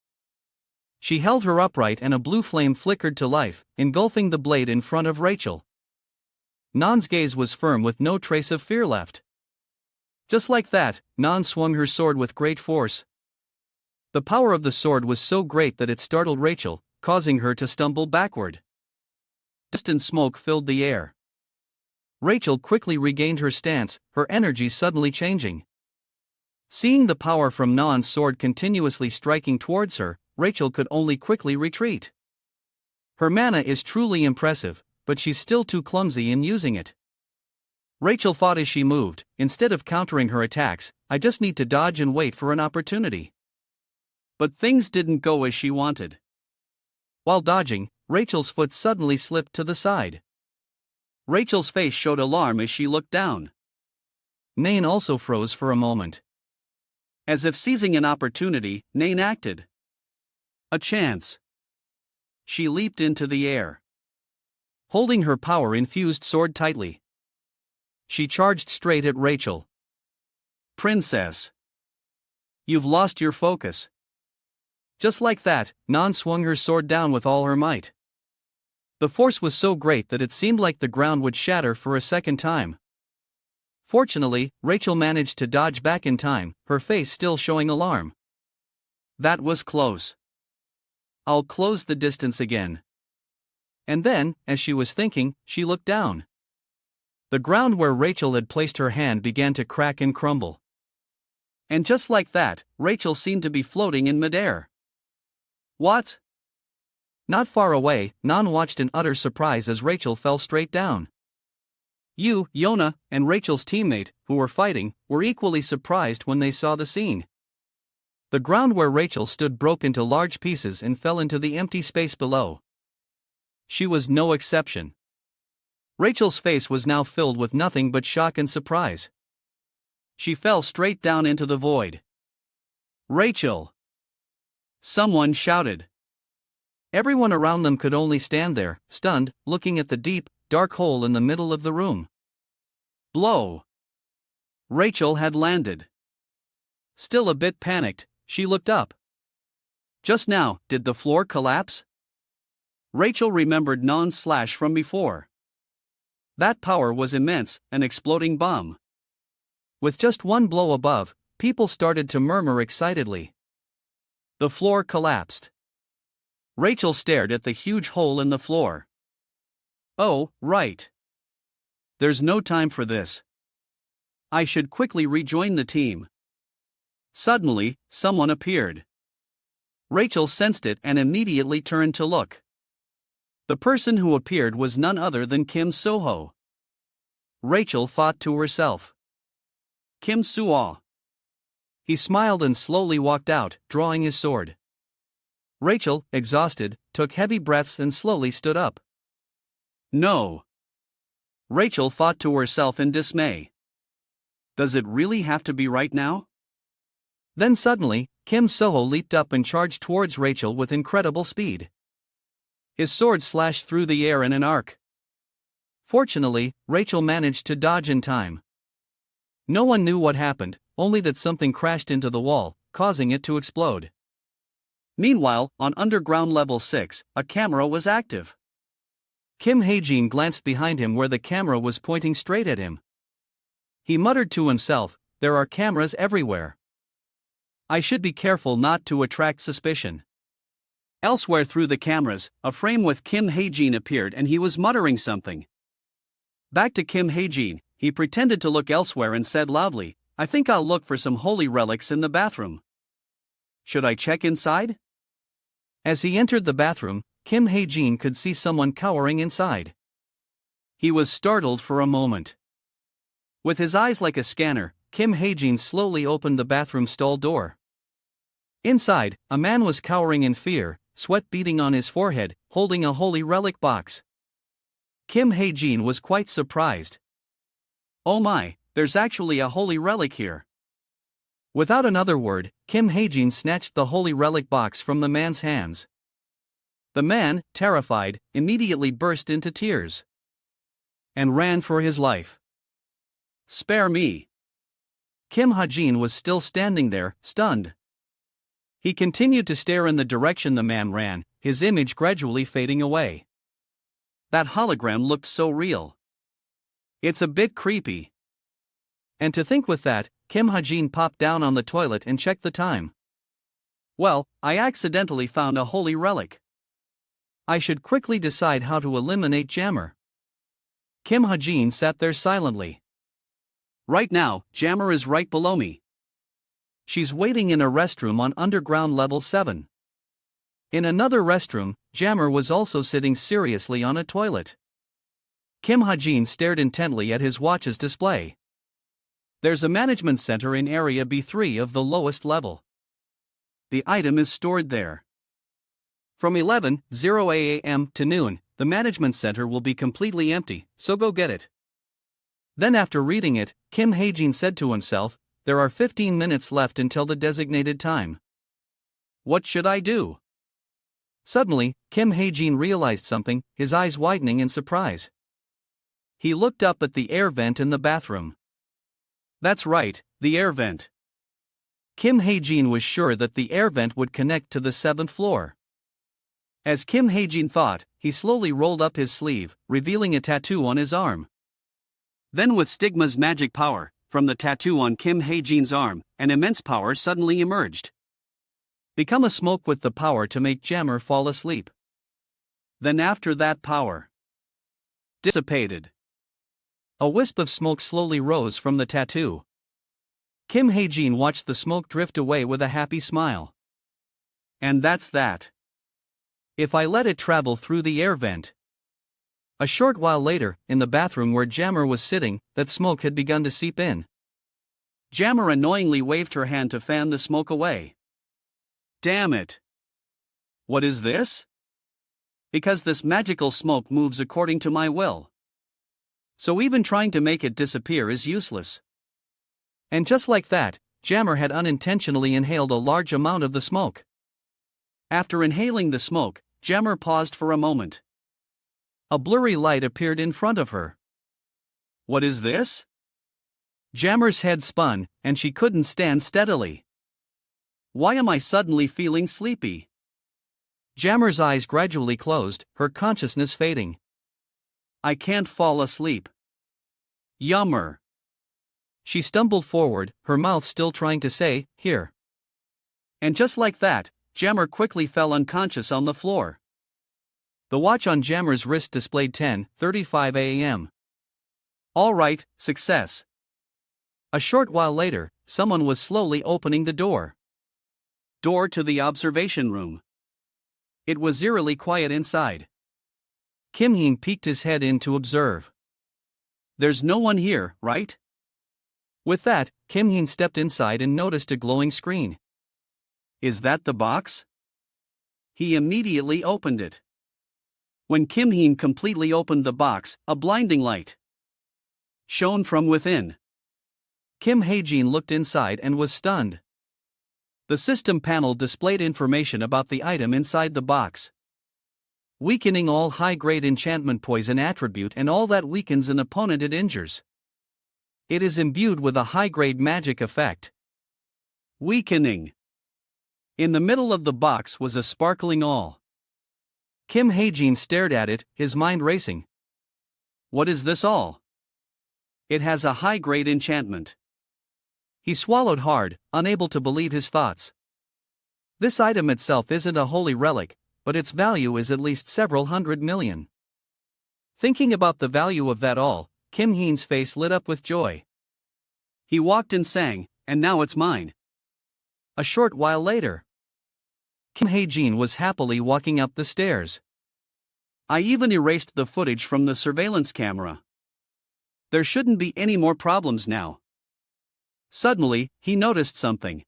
She held her upright and a blue flame flickered to life, engulfing the blade in front of Rachel. Nan's gaze was firm with no trace of fear left. Just like that, Nan swung her sword with great force. The power of the sword was so great that it startled Rachel, causing her to stumble backward. Distant smoke filled the air. Rachel quickly regained her stance, her energy suddenly changing. Seeing the power from Nan's sword continuously striking towards her, Rachel could only quickly retreat. Her mana is truly impressive, but she's still too clumsy in using it. Rachel thought as she moved, instead of countering her attacks, I just need to dodge and wait for an opportunity. But things didn't go as she wanted. While dodging, Rachel's foot suddenly slipped to the side. Rachel's face showed alarm as she looked down. Nan also froze for a moment. As if seizing an opportunity, Nan acted. A chance. She leaped into the air. Holding her power-infused sword tightly, she charged straight at Rachel. Princess! You've lost your focus. Just like that, Nan swung her sword down with all her might. The force was so great that it seemed like the ground would shatter for a second time. Fortunately, Rachel managed to dodge back in time, her face still showing alarm. That was close. I'll close the distance again. And then, as she was thinking, she looked down. The ground where Rachel had placed her hand began to crack and crumble. And just like that, Rachel seemed to be floating in midair. What? Not far away, Nan watched in utter surprise as Rachel fell straight down. Yona, and Rachel's teammate, who were fighting, were equally surprised when they saw the scene. The ground where Rachel stood broke into large pieces and fell into the empty space below. She was no exception. Rachel's face was now filled with nothing but shock and surprise. She fell straight down into the void. Rachel! Someone shouted. Everyone around them could only stand there, stunned, looking at the deep, dark hole in the middle of the room. Blow! Rachel had landed. Still a bit panicked, she looked up. Just now, did the floor collapse? Rachel remembered Nan's slash from before. That power was immense, an exploding bomb. With just one blow above, people started to murmur excitedly. The floor collapsed. Rachel stared at the huge hole in the floor. Oh, right. There's no time for this. I should quickly rejoin the team. Suddenly, someone appeared. Rachel sensed it and immediately turned to look. The person who appeared was none other than Kim Soho. Rachel thought to herself. Kim Suo. He smiled and slowly walked out, drawing his sword. Rachel, exhausted, took heavy breaths and slowly stood up. No. Rachel thought to herself in dismay. Does it really have to be right now? Then suddenly, Kim Soho leaped up and charged towards Rachel with incredible speed. His sword slashed through the air in an arc. Fortunately, Rachel managed to dodge in time. No one knew what happened, only that something crashed into the wall, causing it to explode. Meanwhile, on underground level 6, a camera was active. Kim Hae-jin glanced behind him where the camera was pointing straight at him. He muttered to himself, "There are cameras everywhere. I should be careful not to attract suspicion." Elsewhere through the cameras, a frame with Kim Hae-jin appeared and he was muttering something. Back to Kim Hae-jin, he pretended to look elsewhere and said loudly, "I think I'll look for some holy relics in the bathroom. Should I check inside?" As he entered the bathroom, Kim Hae-jin could see someone cowering inside. He was startled for a moment. With his eyes like a scanner, Kim Hae-jin slowly opened the bathroom stall door. Inside, a man was cowering in fear, sweat beading on his forehead, holding a holy relic box. Kim Hae-jin was quite surprised. "Oh my, there's actually a holy relic here." Without another word, Kim Hae-jin snatched the holy relic box from the man's hands. The man, terrified, immediately burst into tears and ran for his life. "Spare me." Kim Ha-jin was still standing there, stunned. He continued to stare in the direction the man ran, his image gradually fading away. That hologram looked so real. It's a bit creepy. And to think with that, Kim Ha-jin popped down on the toilet and checked the time. "Well, I accidentally found a holy relic. I should quickly decide how to eliminate Jammer." Kim Ha-jin sat there silently. "Right now, Jammer is right below me. She's waiting in a restroom on underground level 7. In another restroom, Jammer was also sitting seriously on a toilet." Kim Ha-jin stared intently at his watch's display. "There's a management center in area B3 of the lowest level. The item is stored there. From 11:00 a.m. to noon, the management center will be completely empty, so go get it." Then after reading it, Kim Hae-jin said to himself, "There are 15 minutes left until the designated time. What should I do?" Suddenly, Kim Hae-jin realized something, his eyes widening in surprise. He looked up at the air vent in the bathroom. That's right, the air vent. Kim Hae-jin was sure that the air vent would connect to the 7th floor. As Kim Hae-jin thought, he slowly rolled up his sleeve, revealing a tattoo on his arm. Then with Stigma's magic power, from the tattoo on Kim Hae-jin's arm, an immense power suddenly emerged. Become a smoke with the power to make Jammer fall asleep. Then after that power dissipated, a wisp of smoke slowly rose from the tattoo. Kim Hae-jin watched the smoke drift away with a happy smile. And that's that. If I let it travel through the air vent. A short while later, in the bathroom where Jammer was sitting, that smoke had begun to seep in. Jammer annoyingly waved her hand to fan the smoke away. Damn it. What is this? Because this magical smoke moves according to my will. So even trying to make it disappear is useless. And just like that, Jammer had unintentionally inhaled a large amount of the smoke. After inhaling the smoke, Jammer paused for a moment. A blurry light appeared in front of her. What is this? Jammer's head spun, and she couldn't stand steadily. Why am I suddenly feeling sleepy? Jammer's eyes gradually closed, her consciousness fading. I can't fall asleep. Yummer. She stumbled forward, her mouth still trying to say, here. And just like that, Jammer quickly fell unconscious on the floor. The watch on Jammer's wrist displayed 10:35 a.m. All right, success. A short while later, someone was slowly opening the door. Door to the observation room. It was eerily quiet inside. Kim Heen peeked his head in to observe. There's no one here, right? With that, Kim Heen stepped inside and noticed a glowing screen. Is that the box? He immediately opened it. When Kim Heen completely opened the box, a blinding light shone from within. Kim Hae-jin looked inside and was stunned. The system panel displayed information about the item inside the box. Weakening all high-grade enchantment poison attribute and all that weakens an opponent it injures. It is imbued with a high-grade magic effect. Weakening. In the middle of the box was a sparkling awl. Kim Hae-jin stared at it, his mind racing. What is this all? It has a high-grade enchantment. He swallowed hard, unable to believe his thoughts. This item itself isn't a holy relic, but its value is at least several hundred million. Thinking about the value of that all, Kim Heen's face lit up with joy. He walked and sang, and now it's mine. A short while later, Kim Hae-jin was happily walking up the stairs. I even erased the footage from the surveillance camera. There shouldn't be any more problems now. Suddenly, he noticed something.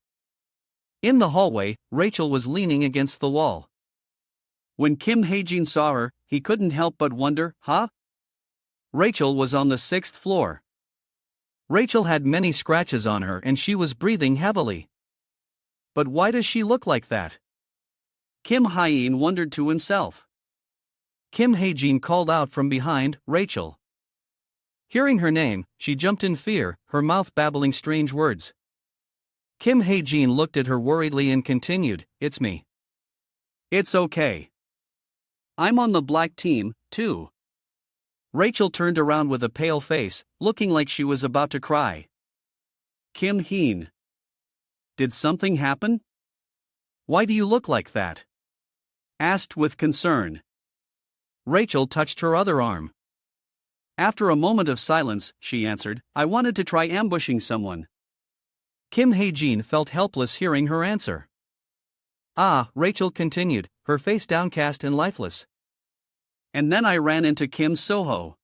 In the hallway, Rachel was leaning against the wall. When Kim Hae-jin saw her, he couldn't help but wonder, huh? Rachel was on the 6th floor. Rachel had many scratches on her and she was breathing heavily. But why does she look like that? Kim Hae-jin wondered to himself. Kim Hae-jin called out from behind, Rachel. Hearing her name, she jumped in fear, her mouth babbling strange words. Kim Hae-jin looked at her worriedly and continued, It's me. It's okay. I'm on the black team, too. Rachel turned around with a pale face, looking like she was about to cry. Kim Heen. Did something happen? Why do you look like that? Asked with concern. Rachel touched her other arm. After a moment of silence, she answered, I wanted to try ambushing someone. Kim Hae-jin felt helpless hearing her answer. Ah, Rachel continued, her face downcast and lifeless. And then I ran into Kim Soho.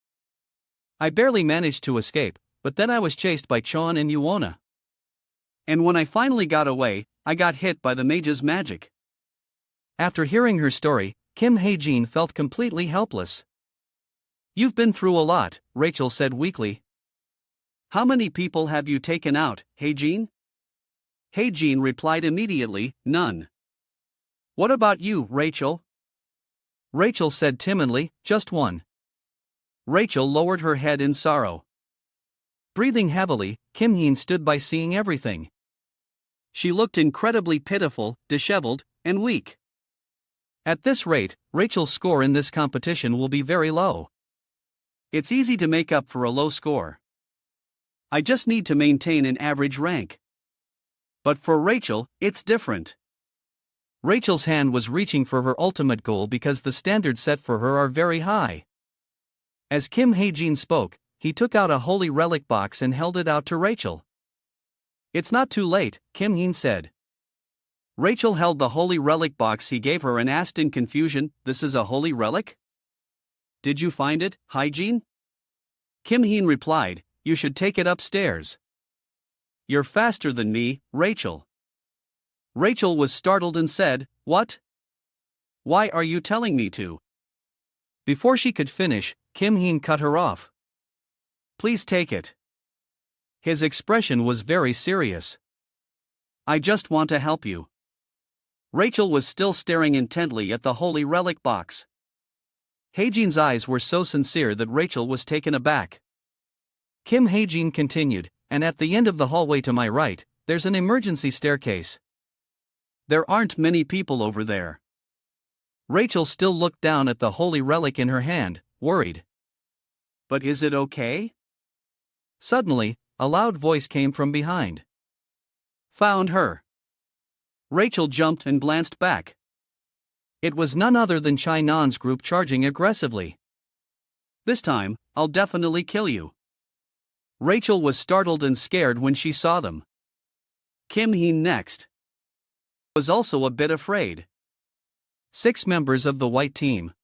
I barely managed to escape, but then I was chased by Chon and Yuona. And when I finally got away, I got hit by the mage's magic. After hearing her story, Kim Hae-jin felt completely helpless. You've been through a lot, Rachel said weakly. How many people have you taken out, Hae-jin? Hae-jin replied immediately, none. What about you, Rachel? Rachel said timidly, just one. Rachel lowered her head in sorrow. Breathing heavily, Kim Heen stood by seeing everything. She looked incredibly pitiful, disheveled, and weak. At this rate, Rachel's score in this competition will be very low. It's easy to make up for a low score. I just need to maintain an average rank. But for Rachel, it's different. Rachel's hand was reaching for her ultimate goal because the standards set for her are very high. As Kim Hae-jin spoke, he took out a holy relic box and held it out to Rachel. It's not too late, Kim Heen said. Rachel held the holy relic box he gave her and asked in confusion, This is a holy relic? Did you find it, Hae-jin? Kim Heen replied, You should take it upstairs. You're faster than me, Rachel. Rachel was startled and said, What? Why are you telling me to? Before she could finish, Kim Heen cut her off. Please take it. His expression was very serious. I just want to help you. Rachel was still staring intently at the holy relic box. Hae-jin's eyes were so sincere that Rachel was taken aback. Kim Hae-jin continued, and at the end of the hallway to my right, there's an emergency staircase. There aren't many people over there. Rachel still looked down at the holy relic in her hand, worried. But is it okay? Suddenly, a loud voice came from behind. Found her. Rachel jumped and glanced back. It was none other than Chai Nan's group charging aggressively. This time, I'll definitely kill you. Rachel was startled and scared when she saw them. Kim Heen next was also a bit afraid. 6 members of the white team.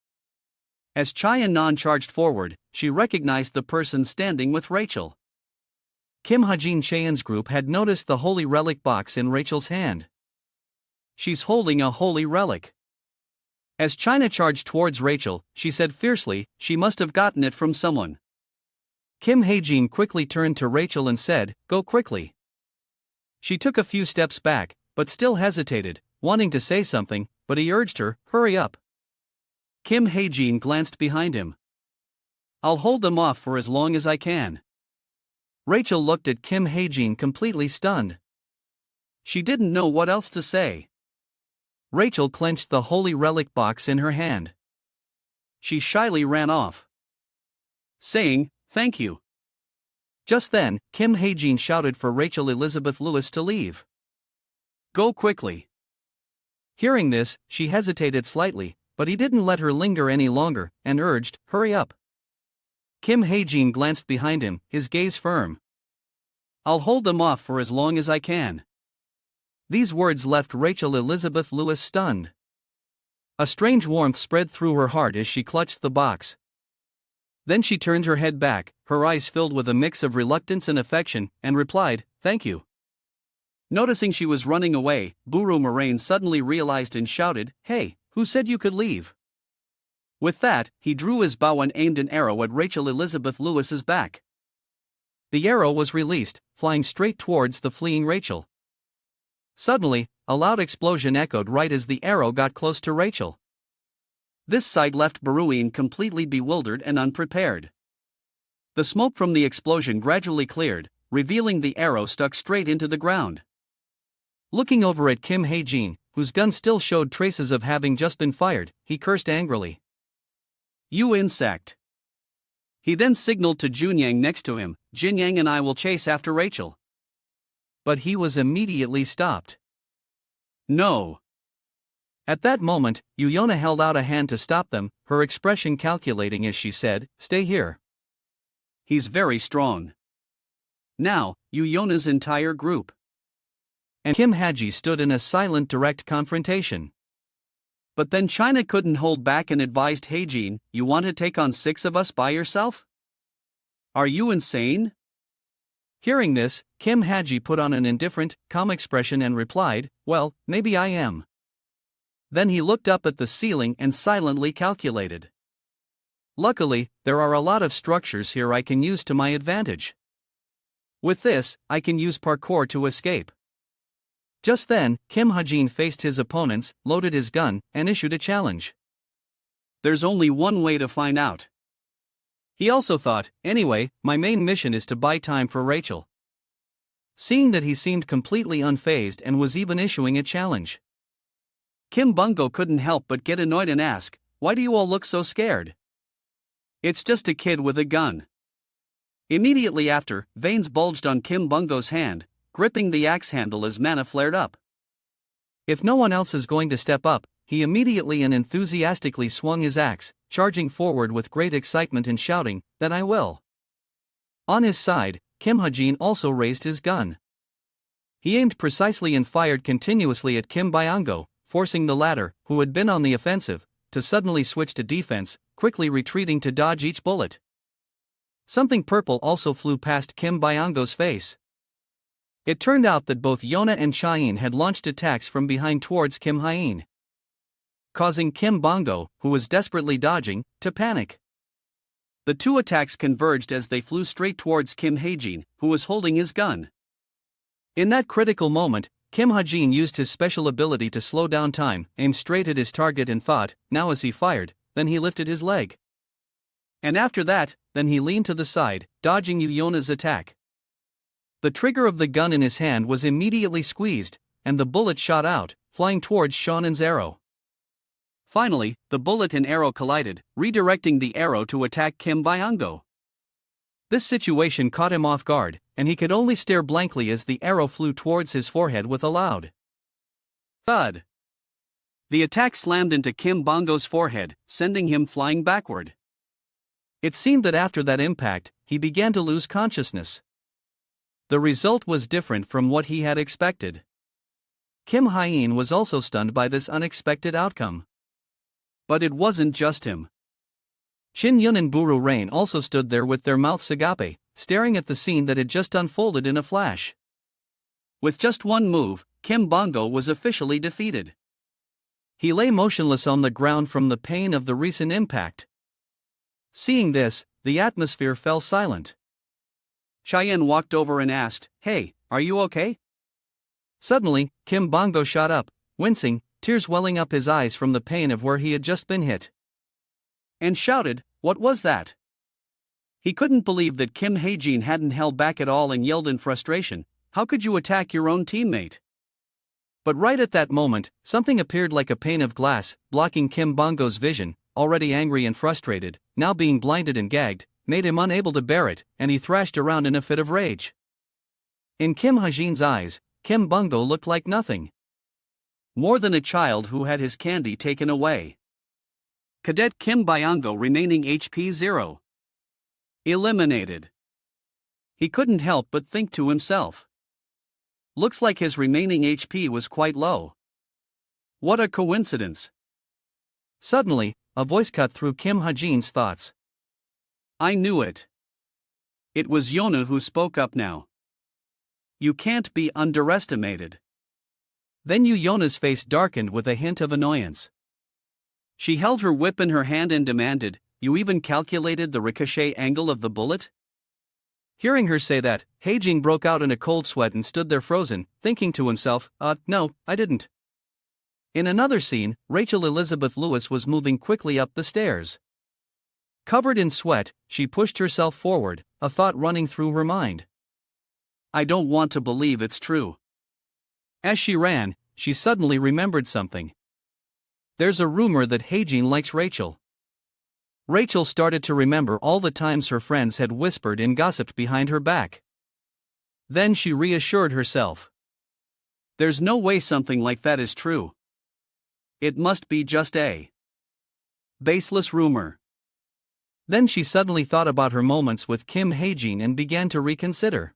As Chai and Nan charged forward, she recognized the person standing with Rachel. Kim Hajin Cheon's group had noticed the holy relic box in Rachel's hand. She's holding a holy relic. As China charged towards Rachel, she said fiercely, she must have gotten it from someone. Kim Hae-jin quickly turned to Rachel and said, Go quickly. She took a few steps back, but still hesitated, wanting to say something, but he urged her, hurry up. Kim Hae-jin glanced behind him. I'll hold them off for as long as I can. Rachel looked at Kim Hae-jin completely stunned. She didn't know what else to say. Rachel clenched the holy relic box in her hand. she shyly ran off, saying, "Thank you." Just then, Kim Hae-jin shouted for Rachel Elizabeth Lewis to leave. "Go quickly." Hearing this, she hesitated slightly, but he didn't let her linger any longer, and urged, "Hurry up." Kim Hae-jin glanced behind him, his gaze firm. "I'll hold them off for as long as I can." These words left Rachel Elizabeth Lewis stunned. A strange warmth spread through her heart as she clutched the box. Then she turned her head back, her eyes filled with a mix of reluctance and affection, and replied, "Thank you." Noticing she was running away, Buru Moraine suddenly realized and shouted, "Hey, who said you could leave?" With that, he drew his bow and aimed an arrow at Rachel Elizabeth Lewis's back. The arrow was released, flying straight towards the fleeing Rachel. Suddenly, a loud explosion echoed right as the arrow got close to Rachel. This sight left Baruine completely bewildered and unprepared. The smoke from the explosion gradually cleared, revealing the arrow stuck straight into the ground. Looking over at Kim Hae-jin, whose gun still showed traces of having just been fired, he cursed angrily. "You insect!" He then signaled to Junyang next to him, "Jinyang and I will chase after Rachel." But he was immediately stopped. "No." At that moment, Yuyona held out a hand to stop them, her expression calculating as she said, "Stay here. He's very strong." Now, Yuyona's entire group and Kim Haji stood in a silent direct confrontation. But then China couldn't hold back and advised Hae-jin, "You want to take on 6 of us by yourself? Are you insane?" Hearing this, Kim Haji put on an indifferent, calm expression and replied, "Well, maybe I am." Then he looked up at the ceiling and silently calculated. "Luckily, there are a lot of structures here I can use to my advantage. With this, I can use parkour to escape." Just then, Kim Hae-jin faced his opponents, loaded his gun, and issued a challenge. "There's only one way to find out." He also thought, "Anyway, my main mission is to buy time for Rachel." Seeing that he seemed completely unfazed and was even issuing a challenge, Kim Bungo couldn't help but get annoyed and ask, "Why do you all look so scared?" "It's just a kid with a gun." Immediately after, veins bulged on Kim Bungo's hand, gripping the axe handle as mana flared up. If no one else is going to step up, he immediately and enthusiastically swung his axe, charging forward with great excitement and shouting, "Then I will." On his side, Kim Hae-jin also raised his gun. He aimed precisely and fired continuously at Kim Byongo, forcing the latter, who had been on the offensive, to suddenly switch to defense, quickly retreating to dodge each bullet. Something purple also flew past Kim Byongo's face. It turned out that both Yona and Cheyenne had launched attacks from behind towards Kim Hae-jin, causing Kim Bongo, who was desperately dodging, to panic. The two attacks converged as they flew straight towards Kim Hae-jin, who was holding his gun. In that critical moment, Kim Hae-jin used his special ability to slow down time, aimed straight at his target and thought, now as he fired, then he lifted his leg. And after that, then he leaned to the side, dodging Yuyona's attack. The trigger of the gun in his hand was immediately squeezed, and the bullet shot out, flying towards Shannon's arrow. Finally, the bullet and arrow collided, redirecting the arrow to attack Kim Byongo. This situation caught him off guard, and he could only stare blankly as the arrow flew towards his forehead with a loud thud. The attack slammed into Kim Bongo's forehead, sending him flying backward. It seemed that after that impact, he began to lose consciousness. The result was different from what he had expected. Kim Hae-jin was also stunned by this unexpected outcome. But it wasn't just him. Shin Yun and Buru Rain also stood there with their mouths agape, staring at the scene that had just unfolded in a flash. With just one move, Kim Bongo was officially defeated. He lay motionless on the ground from the pain of the recent impact. Seeing this, the atmosphere fell silent. Cheyenne walked over and asked, "Hey, are you okay?" Suddenly, Kim Bongo shot up, wincing, tears welling up his eyes from the pain of where he had just been hit, and shouted, "What was that?" He couldn't believe that Kim Hae-jin hadn't held back at all and yelled in frustration, "How could you attack your own teammate?" But right at that moment, something appeared like a pane of glass, blocking Kim Bongo's vision, already angry and frustrated, now being blinded and gagged, made him unable to bear it, and he thrashed around in a fit of rage. In Kim Ha-jin's eyes, Kim Bung-do looked like nothing more than a child who had his candy taken away. Cadet Kim Byung-do remaining HP 0. Eliminated. He couldn't help but think to himself. Looks like his remaining HP was quite low. What a coincidence. Suddenly, a voice cut through Kim Ha-jin's thoughts. I knew it. It was Yona who spoke up now. You can't be underestimated. Then Yona's face darkened with a hint of annoyance. She held her whip in her hand and demanded, You even calculated the ricochet angle of the bullet? Hearing her say that, Hae-jin broke out in a cold sweat and stood there frozen, thinking to himself, no, I didn't. In another scene, Rachel Elizabeth Lewis was moving quickly up the stairs. Covered in sweat, she pushed herself forward, a thought running through her mind. I don't want to believe it's true. As she ran, she suddenly remembered something. There's a rumor that Hae-jin likes Rachel. Rachel started to remember all the times her friends had whispered and gossiped behind her back. Then she reassured herself. There's no way something like that is true. It must be just a baseless rumor. Then she suddenly thought about her moments with Kim Hae-jin and began to reconsider.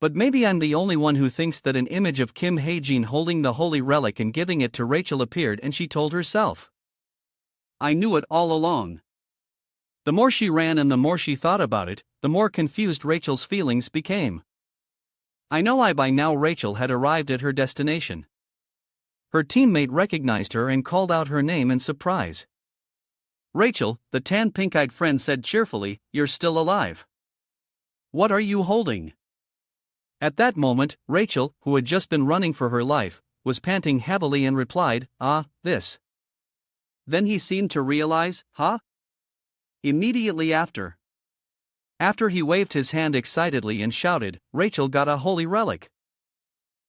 But maybe I'm the only one who thinks that an image of Kim Hae-jin holding the holy relic and giving it to Rachel appeared, and she told herself. I knew it all along. The more she ran and the more she thought about it, the more confused Rachel's feelings became. I know by now Rachel had arrived at her destination. Her teammate recognized her and called out her name in surprise. Rachel, the tan pink-eyed friend said cheerfully, You're still alive. What are you holding? At that moment, Rachel, who had just been running for her life, was panting heavily and replied, this. Then he seemed to realize, Immediately after. After he waved his hand excitedly and shouted, Rachel got a holy relic.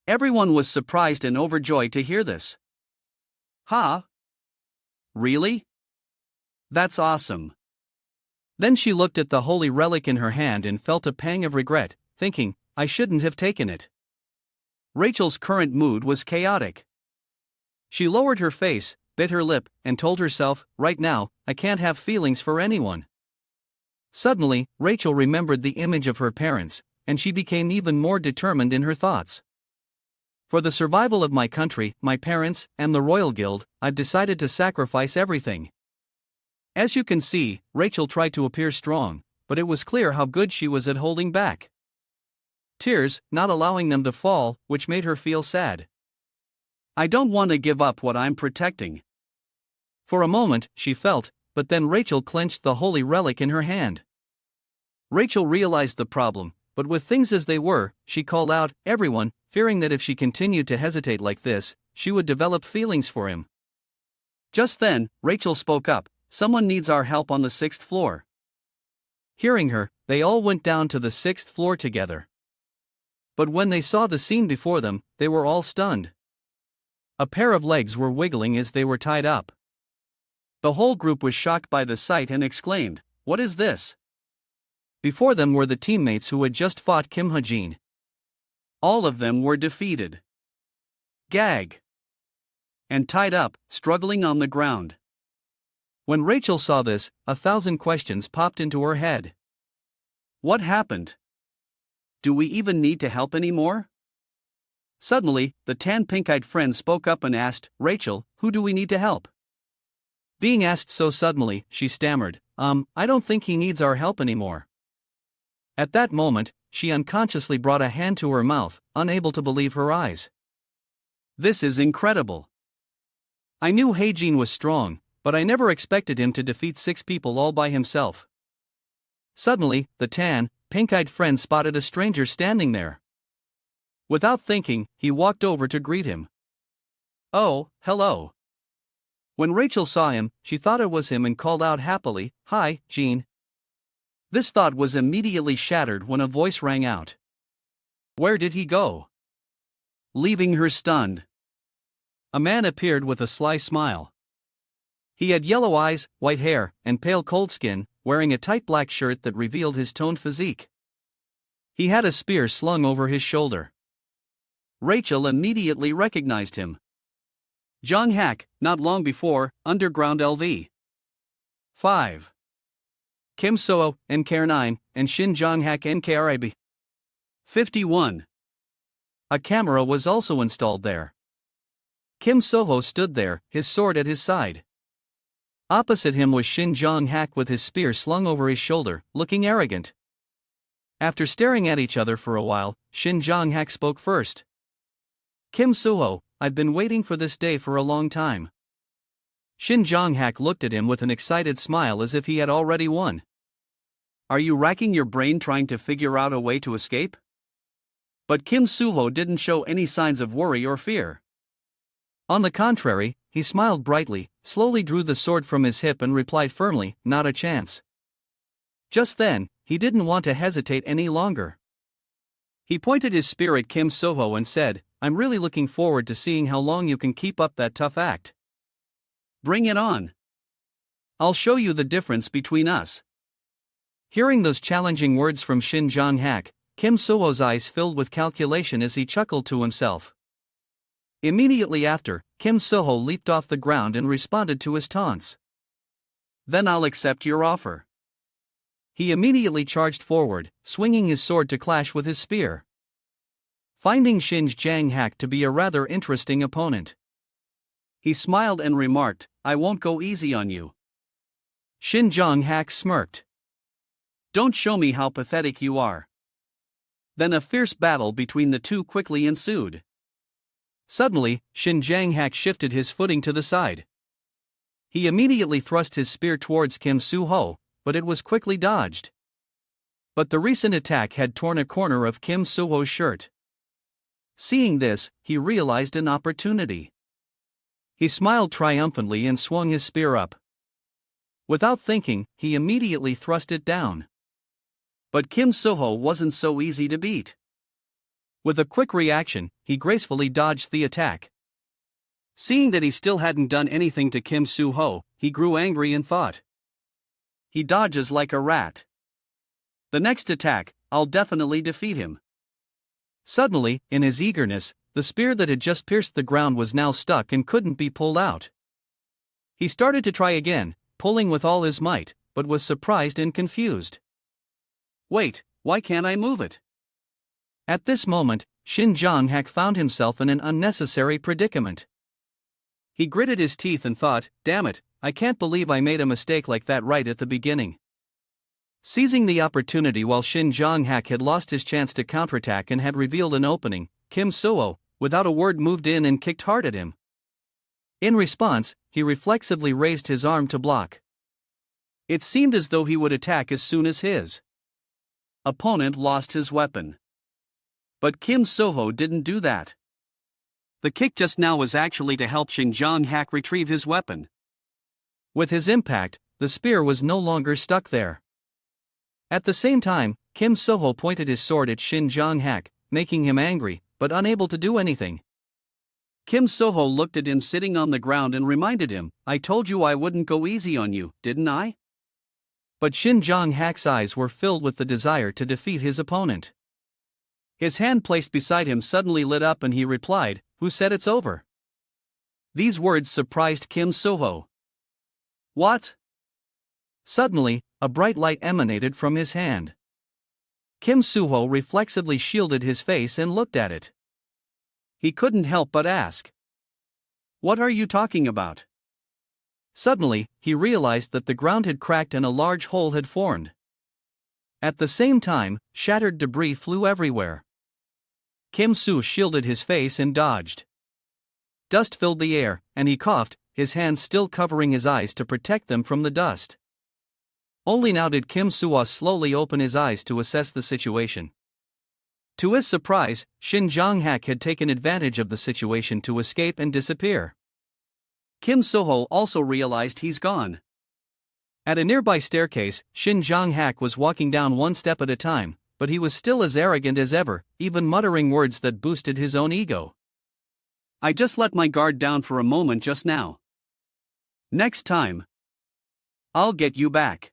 Everyone was surprised and overjoyed to hear this. Really? That's awesome. Then she looked at the holy relic in her hand and felt a pang of regret, thinking, I shouldn't have taken it. Rachel's current mood was chaotic. She lowered her face, bit her lip, and told herself, right now, I can't have feelings for anyone. Suddenly, Rachel remembered the image of her parents, and she became even more determined in her thoughts. For the survival of my country, my parents, and the Royal Guild, I've decided to sacrifice everything. As you can see, Rachel tried to appear strong, but it was clear how good she was at holding back tears, not allowing them to fall, which made her feel sad. I don't want to give up what I'm protecting. For a moment, she felt, but then Rachel clenched the holy relic in her hand. Rachel realized the problem, but with things as they were, she called out, everyone, fearing that if she continued to hesitate like this, she would develop feelings for him. Just then, Rachel spoke up, someone needs our help on the 6th floor. Hearing her, they all went down to the 6th floor together. But when they saw the scene before them, they were all stunned. A pair of legs were wiggling as they were tied up. The whole group was shocked by the sight and exclaimed, What is this? Before them were the teammates who had just fought Kim Ha-jin. All of them were defeated, gagged, and tied up, struggling on the ground. When Rachel saw this, 1,000 questions popped into her head. What happened? Do we even need to help anymore? Suddenly, the tan pink-eyed friend spoke up and asked, Rachel, who do we need to help? Being asked so suddenly, she stammered, I don't think he needs our help anymore. At that moment, she unconsciously brought a hand to her mouth, unable to believe her eyes. This is incredible. I knew Hae-jin was strong, but I never expected him to defeat 6 people all by himself. Suddenly, the tan, pink-eyed friend spotted a stranger standing there. Without thinking, he walked over to greet him. Oh, hello. When Rachel saw him, she thought it was him and called out happily, Hi, Jean. This thought was immediately shattered when a voice rang out. Where did he go? Leaving her stunned. A man appeared with a sly smile. He had yellow eyes, white hair, and pale cold skin, wearing a tight black shirt that revealed his toned physique. He had a spear slung over his shoulder. Rachel immediately recognized him. Jong Hak, not long before, Underground LV. 5. Kim Soo, NKR 9, and Shin Jong Hak NKRAB. 51. A camera was also installed there. Kim Soho stood there, his sword at his side. Opposite him was Shin Jong Hak with his spear slung over his shoulder, looking arrogant. After staring at each other for a while, Shin Jong Hak spoke first. Kim Suho, I've been waiting for this day for a long time. Shin Jong Hak looked at him with an excited smile as if he had already won. Are you racking your brain trying to figure out a way to escape? But Kim Suho didn't show any signs of worry or fear. On the contrary, he smiled brightly, slowly drew the sword from his hip and replied firmly, not a chance. Just then, he didn't want to hesitate any longer. He pointed his spear at Kim Soho and said, I'm really looking forward to seeing how long you can keep up that tough act. Bring it on. I'll show you the difference between us. Hearing those challenging words from Shin Jong Hak, Kim Soho's eyes filled with calculation as he chuckled to himself. Immediately after, Kim Soho leaped off the ground and responded to his taunts. Then I'll accept your offer. He immediately charged forward, swinging his sword to clash with his spear. Finding Shin Jang Hak to be a rather interesting opponent, he smiled and remarked, I won't go easy on you. Shin Jong Hak smirked. Don't show me how pathetic you are. Then a fierce battle between the two quickly ensued. Suddenly, Shin Jang Hak shifted his footing to the side. He immediately thrust his spear towards Kim Soo-ho, but it was quickly dodged. But the recent attack had torn a corner of Kim Soo-ho's shirt. Seeing this, he realized an opportunity. He smiled triumphantly and swung his spear up. Without thinking, he immediately thrust it down. But Kim Soo-ho wasn't so easy to beat. With a quick reaction, he gracefully dodged the attack. Seeing that he still hadn't done anything to Kim Soo-ho, he grew angry and thought, he dodges like a rat. The next attack, I'll definitely defeat him. Suddenly, in his eagerness, the spear that had just pierced the ground was now stuck and couldn't be pulled out. He started to try again, pulling with all his might, but was surprised and confused. Wait, why can't I move it? At this moment, Shin Jong Hak found himself in an unnecessary predicament. He gritted his teeth and thought, damn it, I can't believe I made a mistake like that right at the beginning. Seizing the opportunity while Shin Jong Hak had lost his chance to counterattack and had revealed an opening, Kim Soo-ho, without a word moved in and kicked hard at him. In response, he reflexively raised his arm to block. It seemed as though he would attack as soon as his opponent lost his weapon. But Kim Soo-ho didn't do that. The kick just now was actually to help Shin Jong Hak retrieve his weapon. With his impact, the spear was no longer stuck there. At the same time, Kim Soo-ho pointed his sword at Shin Jong Hak, making him angry, but unable to do anything. Kim Soo-ho looked at him sitting on the ground and reminded him, I told you I wouldn't go easy on you, didn't I? But Shin Jong Hak's eyes were filled with the desire to defeat his opponent. His hand placed beside him suddenly lit up and he replied, who said it's over? These words surprised Kim Soo-ho. What? Suddenly, a bright light emanated from his hand. Kim Soo-ho reflexively shielded his face and looked at it. He couldn't help but ask, what are you talking about? Suddenly, he realized that the ground had cracked and a large hole had formed. At the same time, shattered debris flew everywhere. Kim Soo shielded his face and dodged. Dust filled the air, and he coughed, his hands still covering his eyes to protect them from the dust. Only now did Kim Soo slowly open his eyes to assess the situation. To his surprise, Shin Jong Hak had taken advantage of the situation to escape and disappear. Kim Soo also realized he's gone. At a nearby staircase, Shin Jong Hak was walking down one step at a time, but he was still as arrogant as ever, even muttering words that boosted his own ego. I just let my guard down for a moment just now. Next time, I'll get you back.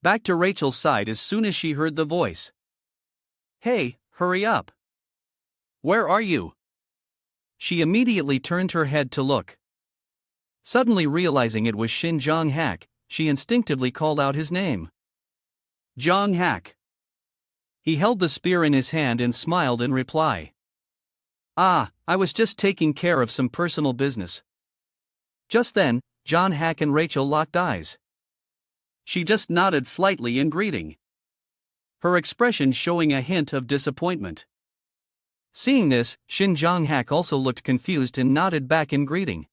Back to Rachel's side as soon as she heard the voice. Hey, hurry up. Where are you? She immediately turned her head to look. Suddenly realizing it was Shin Jong-hak, she instinctively called out his name. Jong-hak. He held the spear in his hand and smiled in reply. Ah, I was just taking care of some personal business. Just then, Jong-hak and Rachel locked eyes. She just nodded slightly in greeting, her expression showing a hint of disappointment. Seeing this, Shin Jong-hak also looked confused and nodded back in greeting.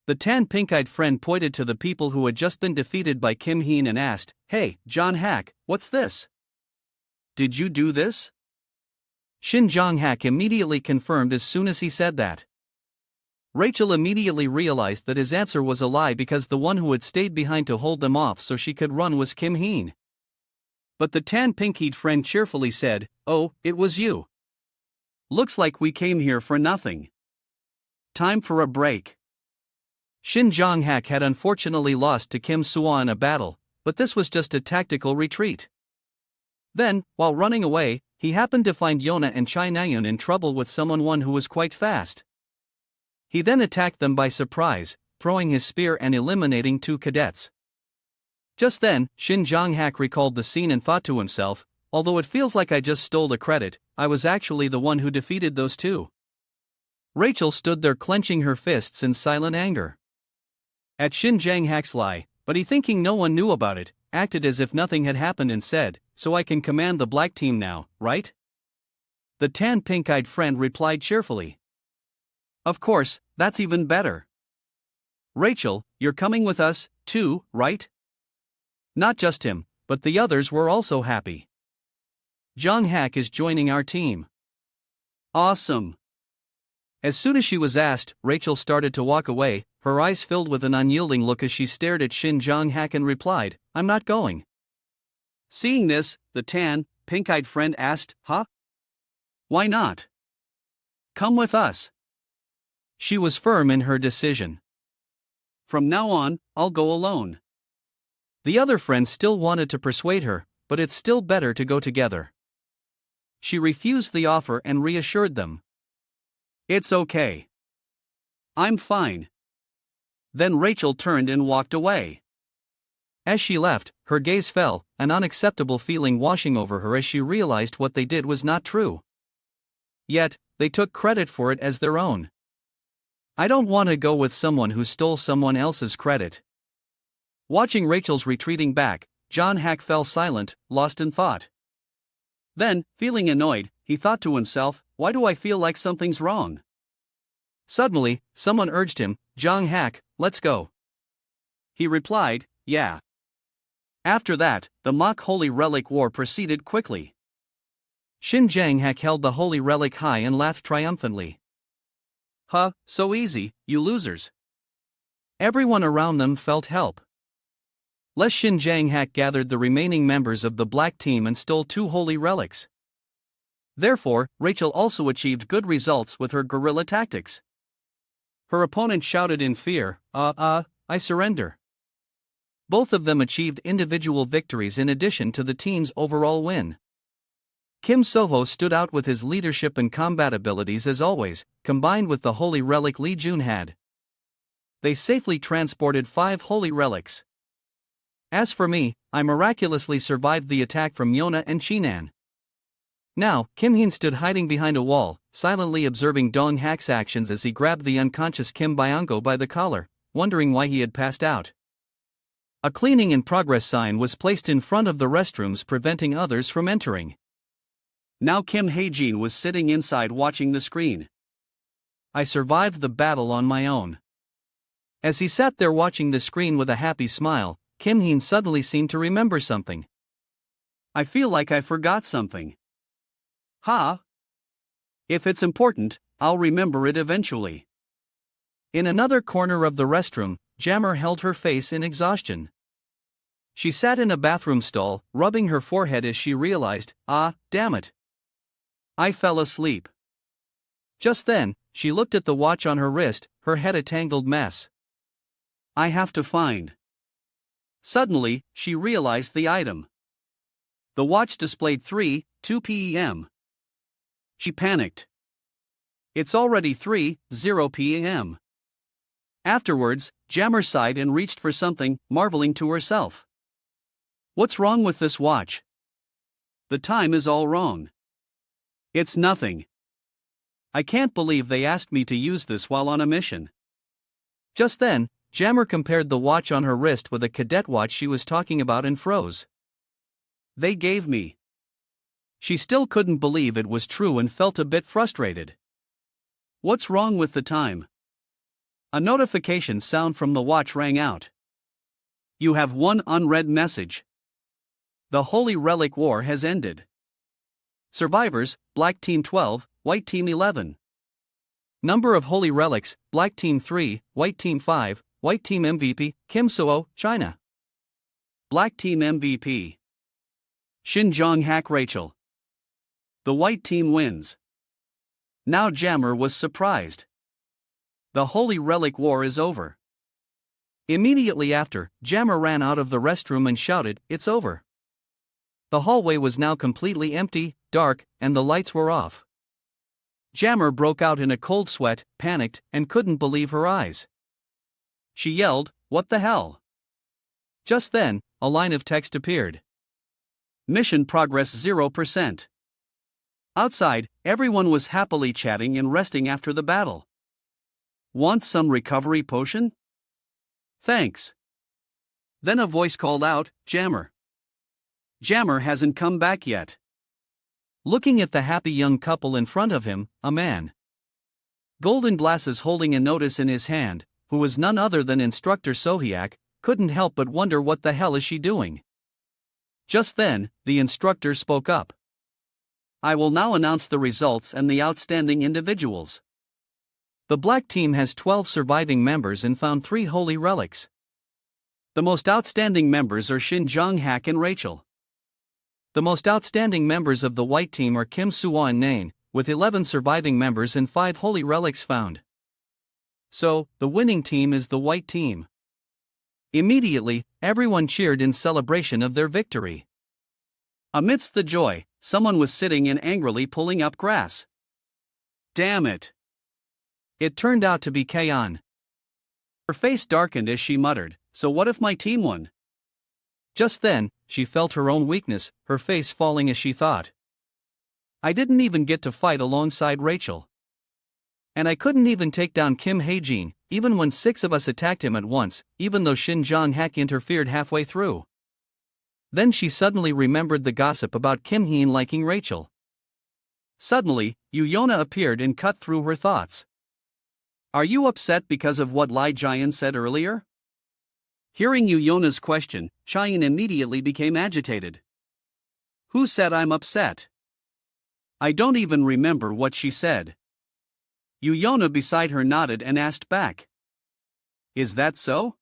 The tan pink-eyed friend pointed to the people who had just been defeated by Kim Heen and asked, "Hey, Jong-hak, what's this? Did you do this?" Shin Jong-hak immediately confirmed as soon as he said that. Rachel immediately realized that his answer was a lie because the one who had stayed behind to hold them off so she could run was Kim Heen. But the tan pink-eyed friend cheerfully said, "Oh, it was you. Looks like we came here for nothing. Time for a break." Shin Jong-hak had unfortunately lost to Kim Soo in a battle, but this was just a tactical retreat. Then, while running away, he happened to find Yona and Chai Nayun in trouble with someone who was quite fast. He then attacked them by surprise, throwing his spear and eliminating 2 cadets. Just then, Shin Jong-hak recalled the scene and thought to himself, although it feels like I just stole the credit, I was actually the one who defeated those 2. Rachel stood there clenching her fists in silent anger at Shin Jong-hak's lie, but he, thinking no one knew about it, acted as if nothing had happened and said, "So I can command the black team now, right?" The tan pink-eyed friend replied cheerfully, "Of course, that's even better. Rachel, you're coming with us, too, right?" Not just him, but the others were also happy. Jong-hak is joining our team. Awesome. As soon as she was asked, Rachel started to walk away, her eyes filled with an unyielding look as she stared at Shin Jong-hak and replied, "I'm not going." Seeing this, the tan, pink-eyed friend asked, "Huh? Why not? Come with us." She was firm in her decision. "From now on, I'll go alone." The other friends still wanted to persuade her, but it's still better to go together. She refused the offer and reassured them, "It's okay. I'm fine." Then Rachel turned and walked away. As she left, her gaze fell, an unacceptable feeling washing over her as she realized what they did was not true. Yet, they took credit for it as their own. I don't want to go with someone who stole someone else's credit. Watching Rachel's retreating back, Jong-hak fell silent, lost in thought. Then, feeling annoyed, he thought to himself, "Why do I feel like something's wrong?" Suddenly, someone urged him, "Jong-hak, let's go." He replied, "Yeah." After that, the mock holy relic war proceeded quickly. Shin Jong-hak held the holy relic high and laughed triumphantly. "Huh, so easy, you losers." Everyone around them felt help. Les Shin Jong-hak gathered the remaining members of the black team and stole 2 holy relics. Therefore, Rachel also achieved good results with her guerrilla tactics. Her opponent shouted in fear, I surrender." Both of them achieved individual victories in addition to the team's overall win. Kim Soho stood out with his leadership and combat abilities as always, combined with the holy relic Lee Jun had. They safely transported 5 holy relics. As for me, I miraculously survived the attack from Yona and Chinan. Now, Kim Heen stood hiding behind a wall, silently observing Jong-hak's actions as he grabbed the unconscious Kim Byung-go by the collar, wondering why he had passed out. A cleaning in progress sign was placed in front of the restrooms preventing others from entering. Now Kim Hae-jin was sitting inside watching the screen. "I survived the battle on my own." As he sat there watching the screen with a happy smile, Kim Heen suddenly seemed to remember something. "I feel like I forgot something. Huh? If it's important, I'll remember it eventually." In another corner of the restroom, Jammer held her face in exhaustion. She sat in a bathroom stall, rubbing her forehead as she realized, damn it. I fell asleep. Just then, she looked at the watch on her wrist, her head a tangled mess. I have to find. Suddenly, she realized the item. The watch displayed 3:02 p.m. She panicked. It's already 3:00 p.m. Afterwards, Jammer sighed and reached for something, marveling to herself. What's wrong with this watch? The time is all wrong. It's nothing. I can't believe they asked me to use this while on a mission. Just then, Jammer compared the watch on her wrist with a cadet watch she was talking about and froze. They gave me. She still couldn't believe it was true and felt a bit frustrated. What's wrong with the time? A notification sound from the watch rang out. You have one unread message. The Holy Relic War has ended. Survivors, Black Team 12, White Team 11. Number of Holy Relics, Black Team 3, White Team 5, White Team MVP, Kim Suo, China. Black Team MVP. Xinjiang Hack Rachel. The White Team wins. Now Jammer was surprised. The Holy Relic War is over. Immediately after, Jammer ran out of the restroom and shouted, "It's over." The hallway was now completely empty, dark, and the lights were off. Jammer broke out in a cold sweat, panicked, and couldn't believe her eyes. She yelled, "What the hell?" Just then, a line of text appeared. Mission progress 0%. Outside, everyone was happily chatting and resting after the battle. Want some recovery potion? Thanks. Then a voice called out, Jammer. Jammer hasn't come back yet. Looking at the happy young couple in front of him, a man. Golden glasses holding a notice in his hand, who was none other than Instructor Sohiak, couldn't help but wonder what the hell is she doing. Just then, the instructor spoke up. I will now announce the results and the outstanding individuals. The Black Team has 12 surviving members and found 3 holy relics. The most outstanding members are Shin Jong-hak and Rachel. The most outstanding members of the White Team are Kim Suo and Nain, with 11 surviving members and 5 holy relics found. So, the winning team is the White Team. Immediately, everyone cheered in celebration of their victory. Amidst the joy, someone was sitting and angrily pulling up grass. Damn it! It turned out to be Kaon. Her face darkened as she muttered, so what if my team won? Just then, she felt her own weakness, her face falling as she thought. I didn't even get to fight alongside Rachel. And I couldn't even take down Kim Hae-jin, even when 6 of us attacked him at once, even though Shin Jong-hak interfered halfway through. Then she suddenly remembered the gossip about Kim Heen liking Rachel. Suddenly, Yuna appeared and cut through her thoughts. Are you upset because of what Lai Jian said earlier? Hearing Yuna's question, Cheyenne immediately became agitated. Who said I'm upset? I don't even remember what she said. Yuna beside her nodded and asked back. Is that so?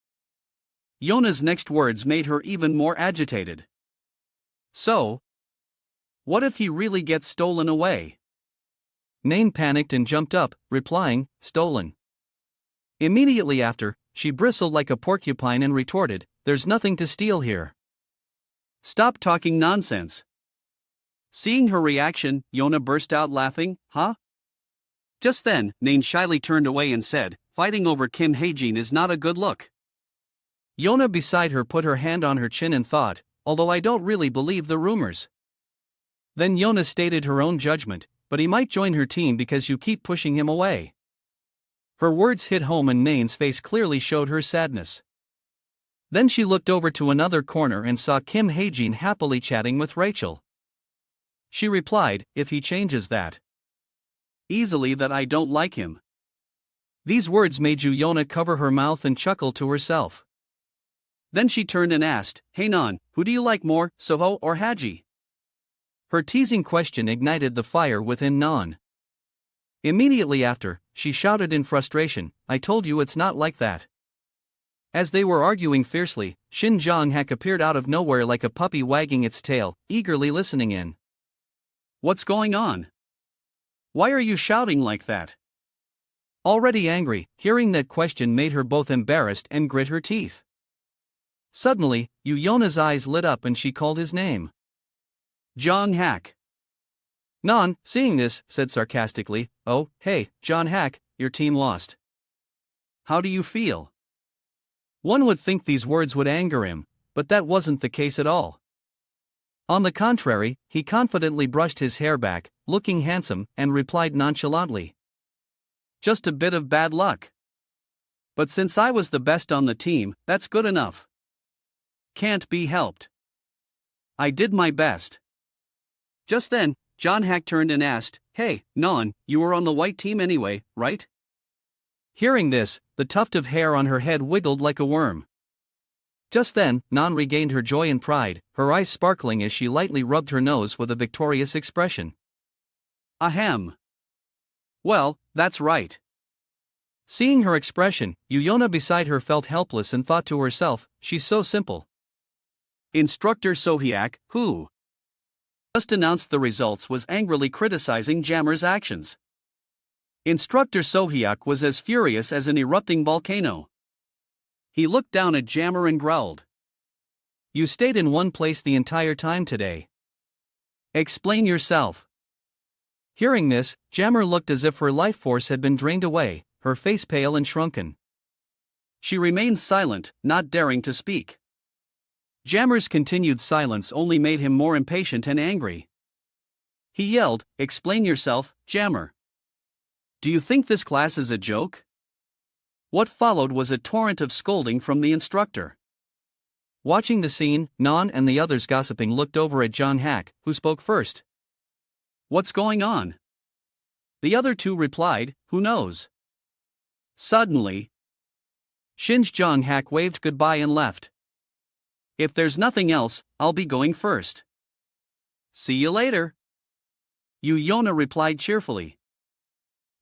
Yona's next words made her even more agitated. So? What if he really gets stolen away? Nain panicked and jumped up, replying, stolen. Immediately after, she bristled like a porcupine and retorted, there's nothing to steal here. Stop talking nonsense. Seeing her reaction, Yona burst out laughing, huh? Just then, Nain shyly turned away and said, fighting over Kim Hae-jin is not a good look. Yona beside her put her hand on her chin and thought, although I don't really believe the rumors. Then Yona stated her own judgment, but he might join her team because you keep pushing him away. Her words hit home and Nain's face clearly showed her sadness. Then she looked over to another corner and saw Kim Hae-jin happily chatting with Rachel. She replied, if he changes that easily that I don't like him. These words made Yuna cover her mouth and chuckle to herself. Then she turned and asked, hey Non, who do you like more, Soho or Haji? Her teasing question ignited the fire within Non. Immediately after, she shouted in frustration, I told you it's not like that. As they were arguing fiercely, Shin Jong-hak appeared out of nowhere like a puppy wagging its tail, eagerly listening in. What's going on? Why are you shouting like that? Already angry, hearing that question made her both embarrassed and grit her teeth. Suddenly, Yona's eyes lit up and she called his name. John Hack. Non, seeing this, said sarcastically, "Oh, hey, John Hack, your team lost. How do you feel?" One would think these words would anger him, but that wasn't the case at all. On the contrary, he confidently brushed his hair back, looking handsome, and replied nonchalantly, "Just a bit of bad luck. But since I was the best on the team, that's good enough. Can't be helped. I did my best." Just then, John Hack turned and asked, "Hey, Non, you were on the white team anyway, right?" Hearing this, the tuft of hair on her head wiggled like a worm. Just then, Non regained her joy and pride, her eyes sparkling as she lightly rubbed her nose with a victorious expression. "Ahem. Well, that's right." Seeing her expression, Yona beside her felt helpless and thought to herself, "She's so simple." Instructor Sohyak, who just announced the results, was angrily criticizing Jammer's actions. Instructor Sohyak was as furious as an erupting volcano. He looked down at Jammer and growled, "You stayed in one place the entire time today. Explain yourself." Hearing this, Jammer looked as if her life force had been drained away, her face pale and shrunken. She remained silent, not daring to speak. Jammer's continued silence only made him more impatient and angry. He yelled, "Explain yourself, Jammer. Do you think this class is a joke?" What followed was a torrent of scolding from the instructor. Watching the scene, Non and the others gossiping looked over at John Hack, who spoke first. "What's going on?" The other two replied, "Who knows?" Suddenly, Shin's John Hack waved goodbye and left. "If there's nothing else, I'll be going first." "See you later," Yona replied cheerfully.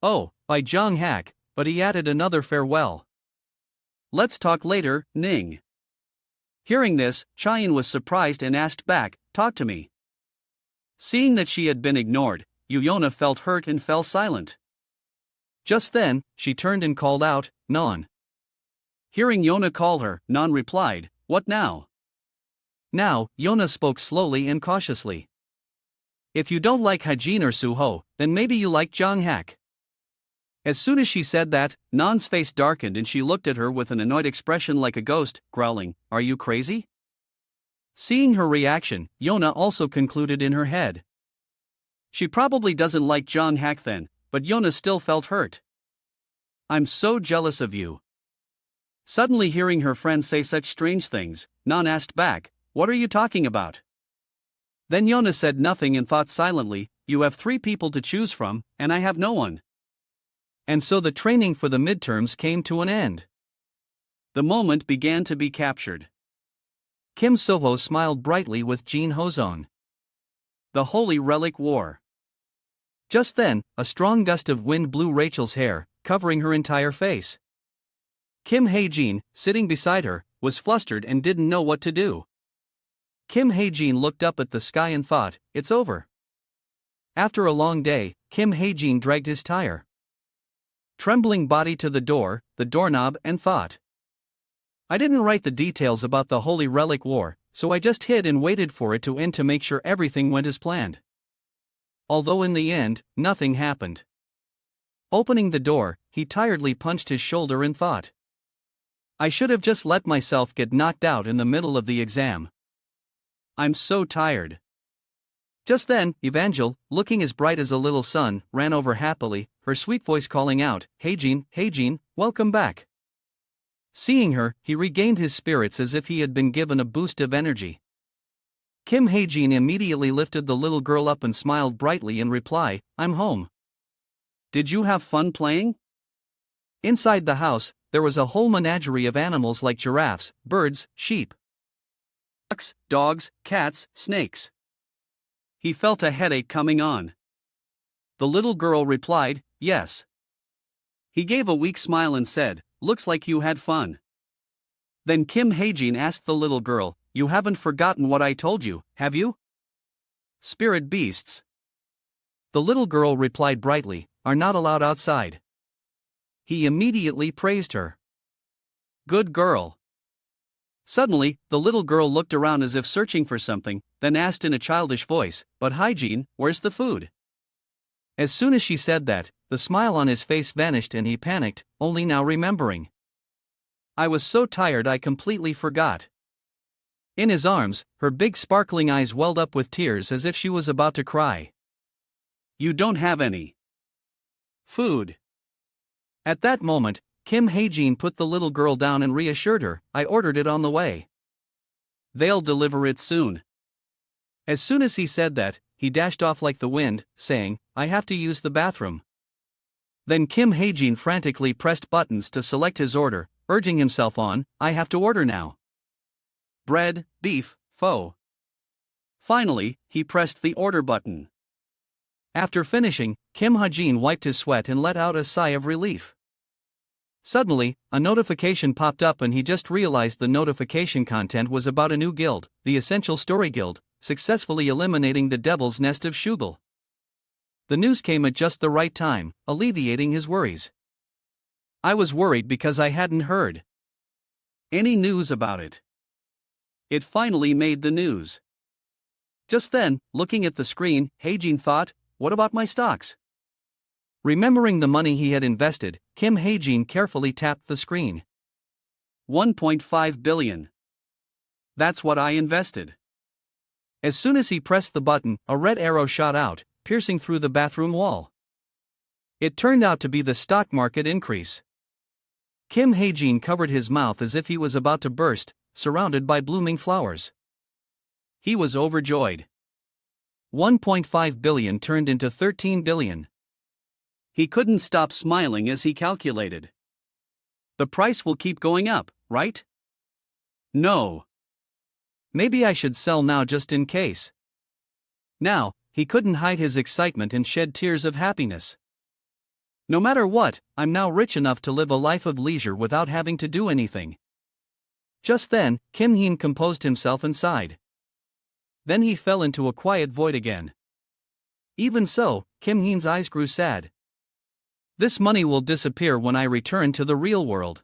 "Oh, by John Hack," but he added another farewell. "Let's talk later, Ning." Hearing this, Chayin was surprised and asked back, "Talk to me." Seeing that she had been ignored, Yona felt hurt and fell silent. Just then, she turned and called out, "Non." Hearing Yona call her, Non replied, "What now?" Now, Yona spoke slowly and cautiously. "If you don't like Hajin or Suho, then maybe you like John Hack." As soon as she said that, Non's face darkened and she looked at her with an annoyed expression like a ghost, growling, "Are you crazy?" Seeing her reaction, Yona also concluded in her head, "She probably doesn't like John Hack then," but Yona still felt hurt. "I'm so jealous of you." Suddenly hearing her friend say such strange things, Non asked back, "What are you talking about?" Then Yona said nothing and thought silently, "You have 3 people to choose from, and I have no one." And so the training for the midterms came to an end. The moment began to be captured. Kim Soho smiled brightly with Jin Hozon. The Holy Relic War. Just then, a strong gust of wind blew Rachel's hair, covering her entire face. Kim Hae-jin, sitting beside her, was flustered and didn't know what to do. Kim Hae-jin looked up at the sky and thought, "It's over." After a long day, Kim Hae-jin dragged his trembling body to the doorknob, and thought, "I didn't write the details about the Holy Relic War, so I just hid and waited for it to end to make sure everything went as planned." Although in the end, nothing happened. Opening the door, he tiredly punched his shoulder and thought, "I should have just let myself get knocked out in the middle of the exam. I'm so tired." Just then, Evangel, looking as bright as a little sun, ran over happily, her sweet voice calling out, Hey Jean, welcome back." Seeing her, he regained his spirits as if he had been given a boost of energy. Kim Hae-jin immediately lifted the little girl up and smiled brightly in reply, "I'm home. Did you have fun playing?" Inside the house, there was a whole menagerie of animals like giraffes, birds, sheep, ducks, dogs, cats, snakes. He felt a headache coming on. The little girl replied, "Yes." He gave a weak smile and said, "Looks like you had fun." Then Kim Hae-jin asked the little girl, "You haven't forgotten what I told you, have you? Spirit beasts." The little girl replied brightly, "Are not allowed outside." he immediately praised her. Good girl. Suddenly, the little girl looked around as if searching for something, then asked in a childish voice, "But hygiene, where's the food?" As soon as she said that, the smile on his face vanished and he panicked, only now remembering. I was so tired I completely forgot. In his arms, her big sparkling eyes welled up with tears as if she was about to cry. You don't have any food. At that moment, Kim Hae-jin put the little girl down and reassured her, I ordered it on the way. They'll deliver it soon. As soon as he said that, he dashed off like the wind, saying, I have to use the bathroom. Then Kim Hae-jin frantically pressed buttons to select his order, urging himself on, I have to order now. Bread, beef, pho. Finally, he pressed the order button. After finishing, Kim Ha-jin wiped his sweat and let out a sigh of relief. Suddenly, a notification popped up and he just realized the notification content was about a new guild, the Essential Story Guild, successfully eliminating the Devil's Nest of Shugal. The news came at just the right time, alleviating his worries. I was worried because I hadn't heard any news about it. It finally made the news. Just then, looking at the screen, Hae-jin thought, what about my stocks? Remembering the money he had invested, Kim Hae-jin carefully tapped the screen. 1.5 billion. That's what I invested. As soon as he pressed the button, a red arrow shot out, piercing through the bathroom wall. It turned out to be the stock market increase. Kim Hae-jin covered his mouth as if he was about to burst, surrounded by blooming flowers. He was overjoyed. 1.5 billion turned into 13 billion. He couldn't stop smiling as he calculated. The price will keep going up, right? No. Maybe I should sell now just in case. Now, he couldn't hide his excitement and shed tears of happiness. No matter what, I'm now rich enough to live a life of leisure without having to do anything. Just then, Kim Heen composed himself and sighed. Then he fell into a quiet void again. Even so, Kim Heen's eyes grew sad. This money will disappear when I return to the real world.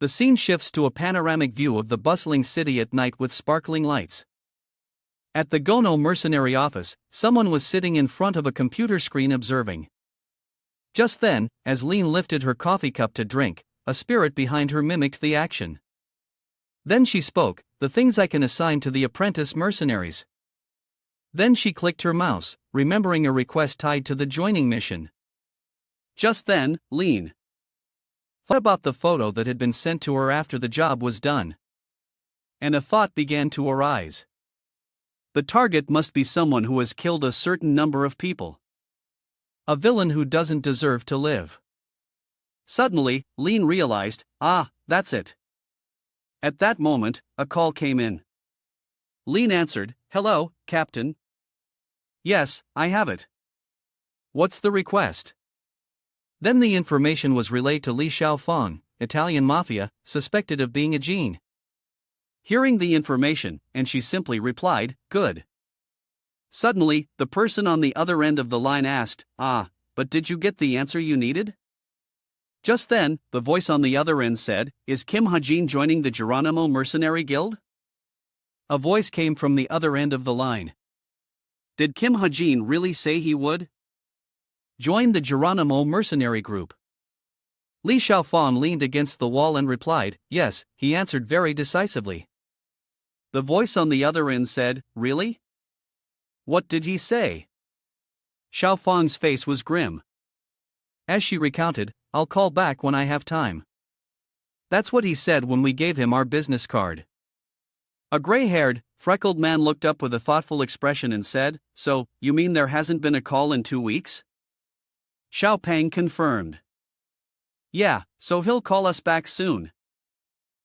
The scene shifts to a panoramic view of the bustling city at night with sparkling lights. At the Gono mercenary office, someone was sitting in front of a computer screen observing. Just then, as Lean lifted her coffee cup to drink, a spirit behind her mimicked the action. Then she spoke, the things I can assign to the apprentice mercenaries. Then she clicked her mouse, remembering a request tied to the joining mission. Just then, Lean thought about the photo that had been sent to her after the job was done. And a thought began to arise. The target must be someone who has killed a certain number of people. A villain who doesn't deserve to live. Suddenly, Lean realized, that's it. At that moment, a call came in. Lean answered, Hello, Captain. Yes, I have it. What's the request? Then the information was relayed to Li Xiaofang, Italian mafia, suspected of being a Jin. Hearing the information, and she simply replied, Good. Suddenly, the person on the other end of the line asked, but did you get the answer you needed? Just then, the voice on the other end said, Is Kim Ha-jin joining the Geronimo Mercenary Guild? A voice came from the other end of the line. Did Kim Ha-jin really say he would join the Geronimo Mercenary Group? Li Xiaofang leaned against the wall and replied, Yes, he answered very decisively. The voice on the other end said, Really? What did he say? Xiaofang's face was grim. As she recounted, I'll call back when I have time. That's what he said when we gave him our business card. A gray-haired, freckled man looked up with a thoughtful expression and said, So, you mean there hasn't been a call in 2 weeks? Xiaopang confirmed. Yeah, so he'll call us back soon.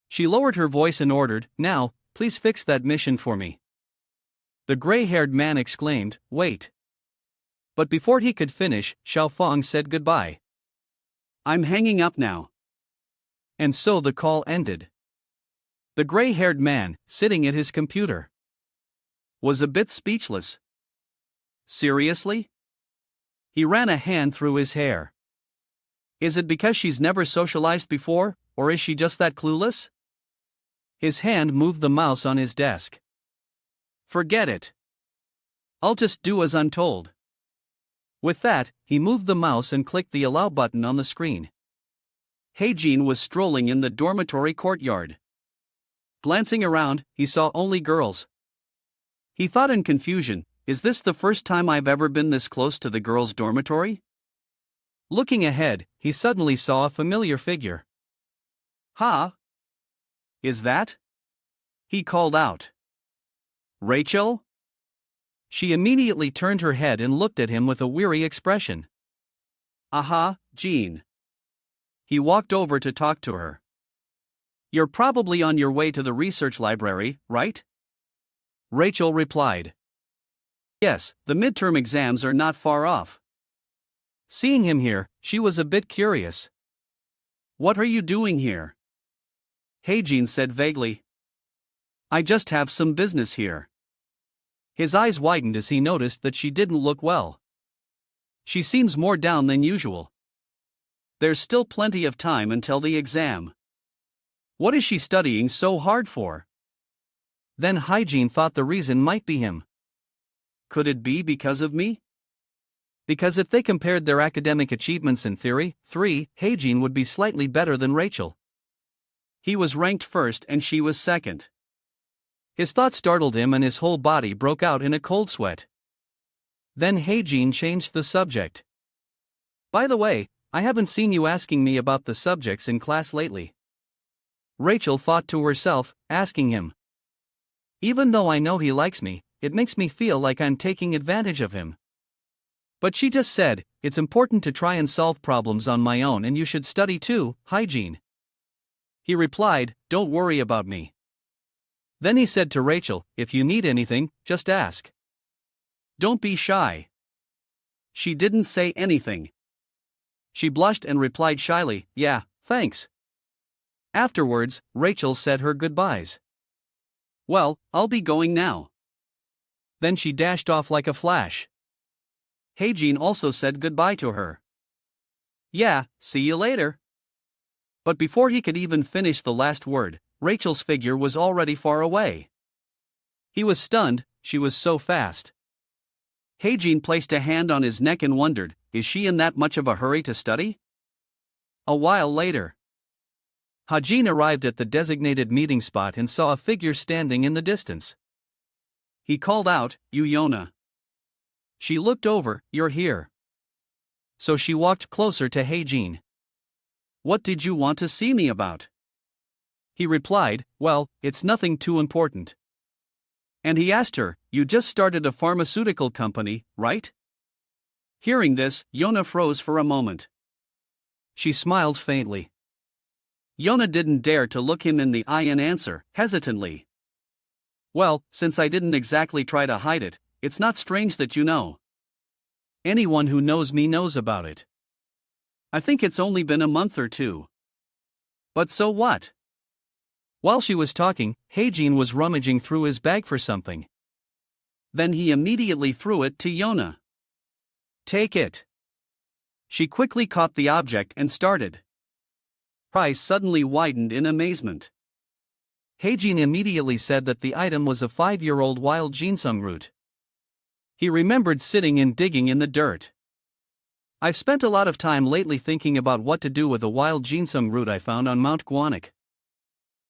She lowered her voice and ordered, Now, please fix that mission for me. The gray-haired man exclaimed, Wait. But before he could finish, Xiaofang said goodbye. I'm hanging up now. And so the call ended. The gray-haired man, sitting at his computer, was a bit speechless. Seriously? He ran a hand through his hair. Is it because she's never socialized before, or is she just that clueless? His hand moved the mouse on his desk. Forget it. I'll just do as I'm told. With that, he moved the mouse and clicked the allow button on the screen. Heijin was strolling in the dormitory courtyard. Glancing around, he saw only girls. He thought in confusion, is this the first time I've ever been this close to the girls' dormitory? Looking ahead, he suddenly saw a familiar figure. Ha! Is that? He called out. Rachel? She immediately turned her head and looked at him with a weary expression. Aha, Jean. He walked over to talk to her. You're probably on your way to the research library, right? Rachel replied. Yes, the midterm exams are not far off. Seeing him here, she was a bit curious. What are you doing here? Heijin said vaguely. I just have some business here. His eyes widened as he noticed that she didn't look well. She seems more down than usual. There's still plenty of time until the exam. What is she studying so hard for? Then Heijin thought the reason might be him. Could it be because of me? Because if they compared their academic achievements in theory, Heijin would be slightly better than Rachel. He was ranked first and she was second. His thought startled him and his whole body broke out in a cold sweat. Then Heijin changed the subject. By the way, I haven't seen you asking me about the subjects in class lately. Rachel thought to herself, asking him. Even though I know he likes me, it makes me feel like I'm taking advantage of him. But she just said, it's important to try and solve problems on my own and you should study too, Heijin. He replied, don't worry about me. Then he said to Rachel, if you need anything, just ask. Don't be shy. She didn't say anything. She blushed and replied shyly, yeah, thanks. Afterwards, Rachel said her goodbyes. Well, I'll be going now. Then she dashed off like a flash. Heijin also said goodbye to her. Yeah, see you later. But before he could even finish the last word, Rachel's figure was already far away. He was stunned, she was so fast. Heijin placed a hand on his neck and wondered, is she in that much of a hurry to study? A while later, Heijin arrived at the designated meeting spot and saw a figure standing in the distance. He called out, Yona. She looked over, you're here. So she walked closer to Heijin. What did you want to see me about? He replied, well, it's nothing too important. And he asked her, you just started a pharmaceutical company, right? Hearing this, Yona froze for a moment. She smiled faintly. Yona didn't dare to look him in the eye and answer, hesitantly. Well, since I didn't exactly try to hide it, it's not strange that you know. Anyone who knows me knows about it. I think it's only been a month or two. But so what? While she was talking, Heijin was rummaging through his bag for something. Then he immediately threw it to Yona. Take it. She quickly caught the object and started. Her eyes suddenly widened in amazement. Heijin immediately said that the item was a 5-year-old wild ginseng root. He remembered sitting and digging in the dirt. I've spent a lot of time lately thinking about what to do with a wild ginseng root I found on Mount Guanik.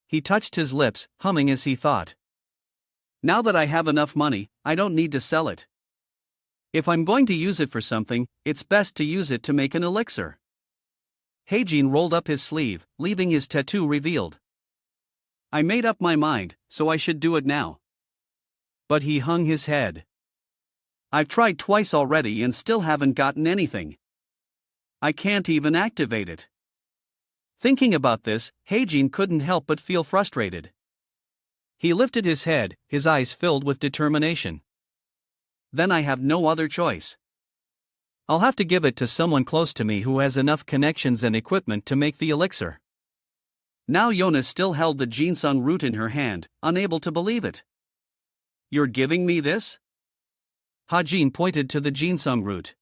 He touched his lips, humming as he thought. Now that I have enough money, I don't need to sell it. If I'm going to use it for something, it's best to use it to make an elixir. Heijin rolled up his sleeve, leaving his tattoo revealed. I made up my mind, so I should do it now. But he hung his head. I've tried twice already and still haven't gotten anything. I can't even activate it. Thinking about this, Heijin couldn't help but feel frustrated. He lifted his head, his eyes filled with determination. Then I have no other choice. I'll have to give it to someone close to me who has enough connections and equipment to make the elixir. Now Yona still held the ginseng root in her hand, unable to believe it. You're giving me this? Heijin pointed to the ginseng root.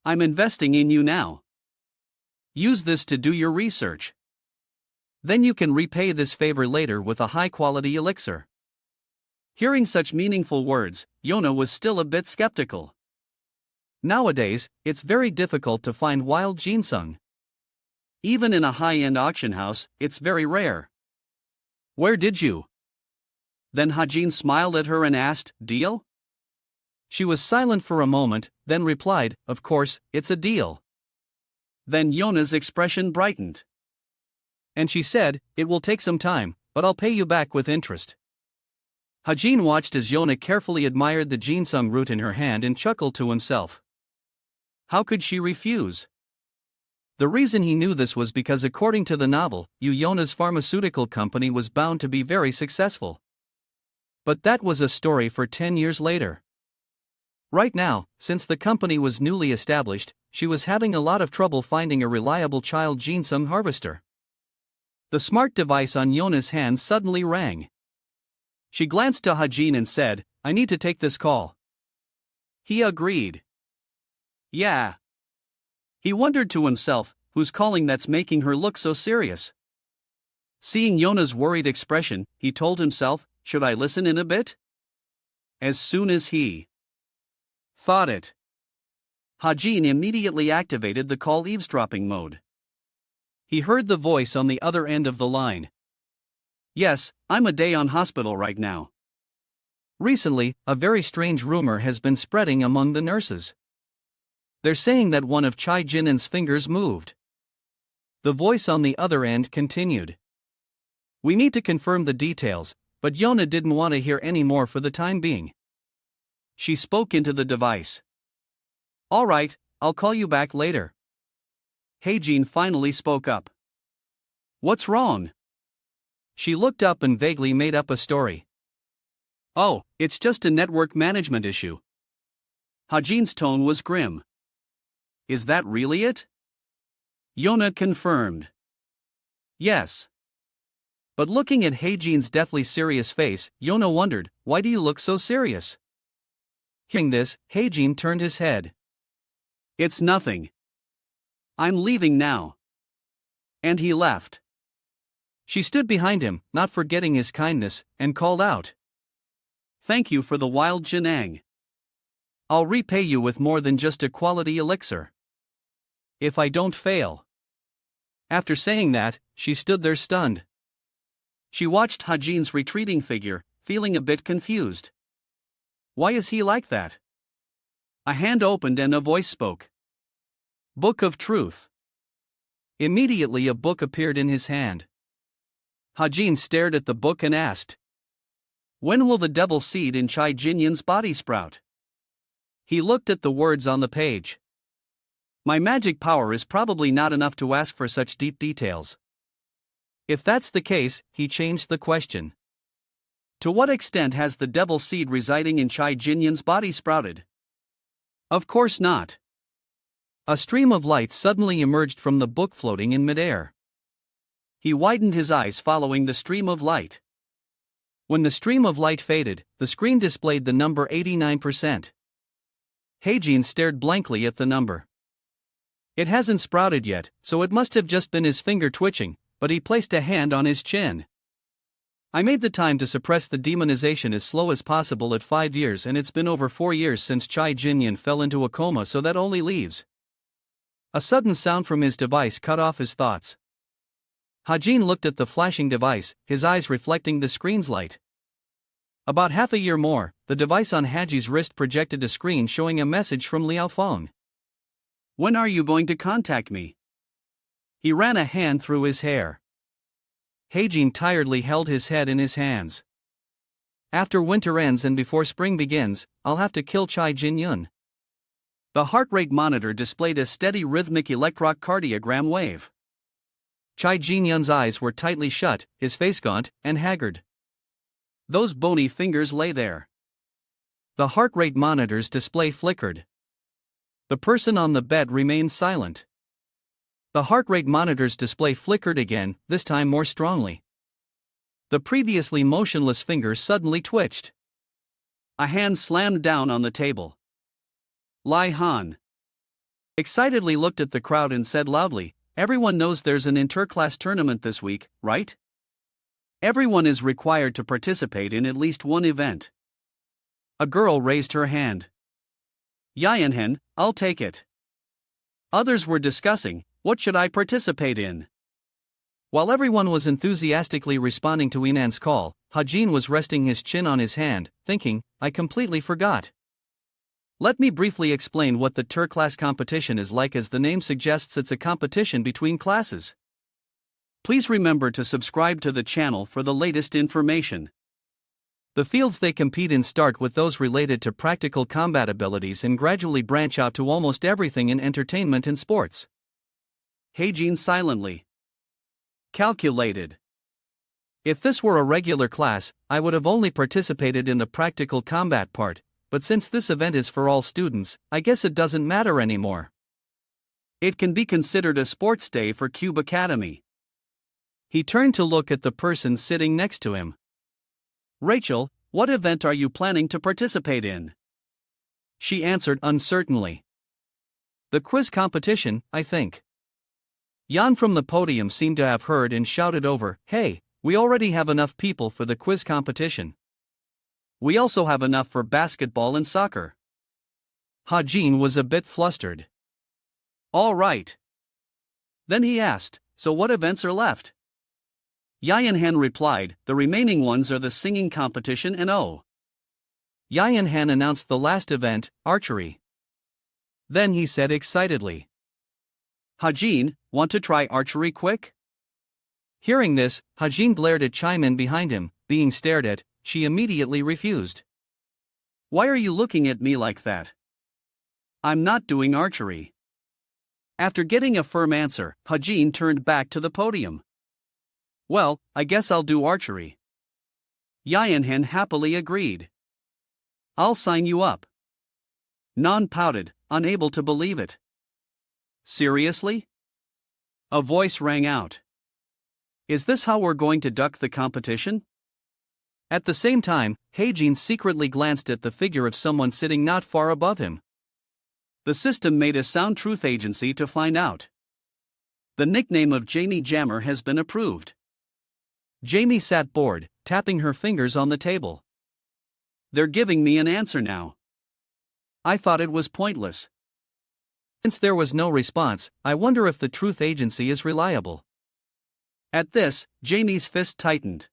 I'm investing in you now. Use this to do your research. Then you can repay this favor later with a high-quality elixir. Hearing such meaningful words, Yona was still a bit skeptical. Nowadays, it's very difficult to find wild ginseng. Even in a high-end auction house, it's very rare. Where did you? Then Hajin smiled at her and asked, deal? She was silent for a moment, then replied, of course, it's a deal. Then Yona's expression brightened. And she said, it will take some time, but I'll pay you back with interest. Hajin watched as Yona carefully admired the ginseng root in her hand and chuckled to himself. How could she refuse? The reason he knew this was because according to the novel, Yona's pharmaceutical company was bound to be very successful. But that was a story for 10 years later. Right now, since the company was newly established, she was having a lot of trouble finding a reliable child ginseng harvester. The smart device on Yona's hand suddenly rang. She glanced to Hajin and said, I need to take this call. He agreed. Yeah. He wondered to himself, who's calling that's making her look so serious? Seeing Yona's worried expression, he told himself, should I listen in a bit? As soon as he thought it, Hajin immediately activated the call eavesdropping mode. He heard the voice on the other end of the line. Yes, I'm a day on hospital right now. Recently, a very strange rumor has been spreading among the nurses. They're saying that one of Chai Jinnen's fingers moved. The voice on the other end continued. We need to confirm the details, but Yona didn't want to hear any more for the time being. She spoke into the device. All right, I'll call you back later. Hajin finally spoke up. What's wrong? She looked up and vaguely made up a story. Oh, it's just a network management issue. Hajin's tone was grim. Is that really it? Yona confirmed. Yes. But looking at Hajin's deathly serious face, Yona wondered, why do you look so serious? Hearing this, Hajin turned his head. It's nothing. I'm leaving now. And he left. She stood behind him, not forgetting his kindness, and called out. Thank you for the wild Janang. I'll repay you with more than just a quality elixir. If I don't fail. After saying that, she stood there stunned. She watched Hajin's retreating figure, feeling a bit confused. Why is he like that? A hand opened and a voice spoke. Book of Truth. Immediately a book appeared in his hand. Hajin stared at the book and asked, when will the devil seed in Chai Jinnen's body sprout? He looked at the words on the page. My magic power is probably not enough to ask for such deep details. If that's the case, he changed the question. To what extent has the devil seed residing in Chai Jinnen's body sprouted? Of course not. A stream of light suddenly emerged from the book floating in midair. He widened his eyes following the stream of light. When the stream of light faded, the screen displayed the number 89%. Hajin stared blankly at the number. It hasn't sprouted yet, so it must have just been his finger twitching, but he placed a hand on his chin. I made the time to suppress the demonization as slow as possible at 5 years, and it's been over 4 years since Chai Jinnen fell into a coma, so that only leaves. A sudden sound from his device cut off his thoughts. Hajin looked at the flashing device, his eyes reflecting the screen's light. About half a year more, the device on Haji's wrist projected a screen showing a message from Liao Feng. When are you going to contact me? He ran a hand through his hair. Hajin tiredly held his head in his hands. After winter ends and before spring begins, I'll have to kill Chai Jinnen. The heart rate monitor displayed a steady rhythmic electrocardiogram wave. Chai Jinnen's eyes were tightly shut, his face gaunt and haggard. Those bony fingers lay there. The heart rate monitor's display flickered. The person on the bed remained silent. The heart rate monitor's display flickered again, this time more strongly. The previously motionless fingers suddenly twitched. A hand slammed down on the table. Lai Han excitedly looked at the crowd and said loudly, everyone knows there's an interclass tournament this week, right? Everyone is required to participate in at least one event. A girl raised her hand. Yayanhen, I'll take it. Others were discussing, what should I participate in? While everyone was enthusiastically responding to Inan's call, Hajin was resting his chin on his hand, thinking, I completely forgot. Let me briefly explain what the Ter-class competition is like, as the name suggests it's a competition between classes. Please remember to subscribe to the channel for the latest information. The fields they compete in start with those related to practical combat abilities and gradually branch out to almost everything in entertainment and sports. Heijin silently calculated. If this were a regular class, I would have only participated in the practical combat part, but since this event is for all students, I guess it doesn't matter anymore. It can be considered a sports day for Cube Academy. He turned to look at the person sitting next to him. Rachel, what event are you planning to participate in? She answered uncertainly. The quiz competition, I think. Yan from the podium seemed to have heard and shouted over, Hey, we already have enough people for the quiz competition. We also have enough for basketball and soccer. Hajin was a bit flustered. All right. Then he asked, so what events are left? Yayanhan replied, the remaining ones are the singing competition and Yayanhan announced the last event, archery. Then he said excitedly, Hajin, want to try archery quick? Hearing this, Hajin blared at Chaimin behind him, being stared at. She immediately refused. Why are you looking at me like that? I'm not doing archery. After getting a firm answer, Hajin turned back to the podium. Well, I guess I'll do archery. Yayanhen happily agreed. I'll sign you up. Nan pouted, unable to believe it. Seriously? A voice rang out. Is this how we're going to duck the competition? At the same time, Heijin secretly glanced at the figure of someone sitting not far above him. The system made a sound truth agency to find out. The nickname of Jamie Jammer has been approved. Jamie sat bored, tapping her fingers on the table. They're giving me an answer now. I thought it was pointless. Since there was no response, I wonder if the truth agency is reliable. At this, Jamie's fist tightened.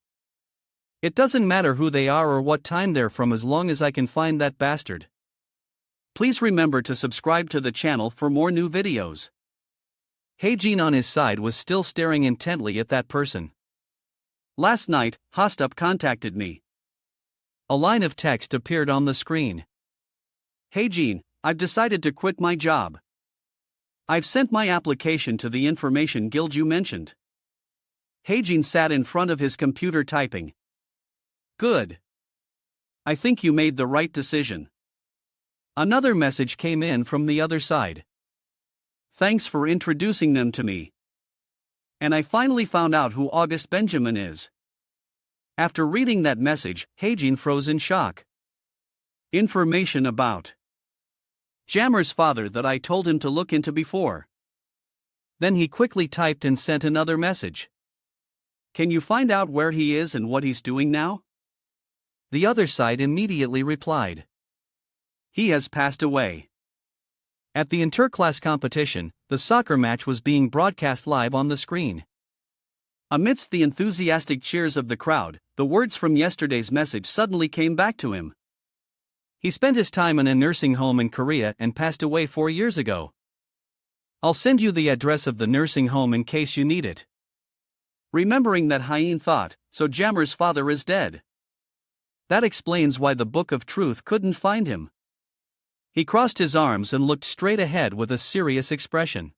It doesn't matter who they are or what time they're from as long as I can find that bastard. Please remember to subscribe to the channel for more new videos. Heijin on his side was still staring intently at that person. Last night, Hostup contacted me. A line of text appeared on the screen. Heijin, I've decided to quit my job. I've sent my application to the information guild you mentioned. Heijin sat in front of his computer typing. Good. I think you made the right decision. Another message came in from the other side. Thanks for introducing them to me. And I finally found out who August Benjamin is. After reading that message, Heijin froze in shock. Information about Jammer's father that I told him to look into before. Then he quickly typed and sent another message. Can you find out where he is and what he's doing now? The other side immediately replied. He has passed away. At the interclass competition, the soccer match was being broadcast live on the screen. Amidst the enthusiastic cheers of the crowd, the words from yesterday's message suddenly came back to him. He spent his time in a nursing home in Korea and passed away 4 years ago. I'll send you the address of the nursing home in case you need it. Remembering that, Hyen thought, so Jammer's father is dead. That explains why the Book of Truth couldn't find him. He crossed his arms and looked straight ahead with a serious expression.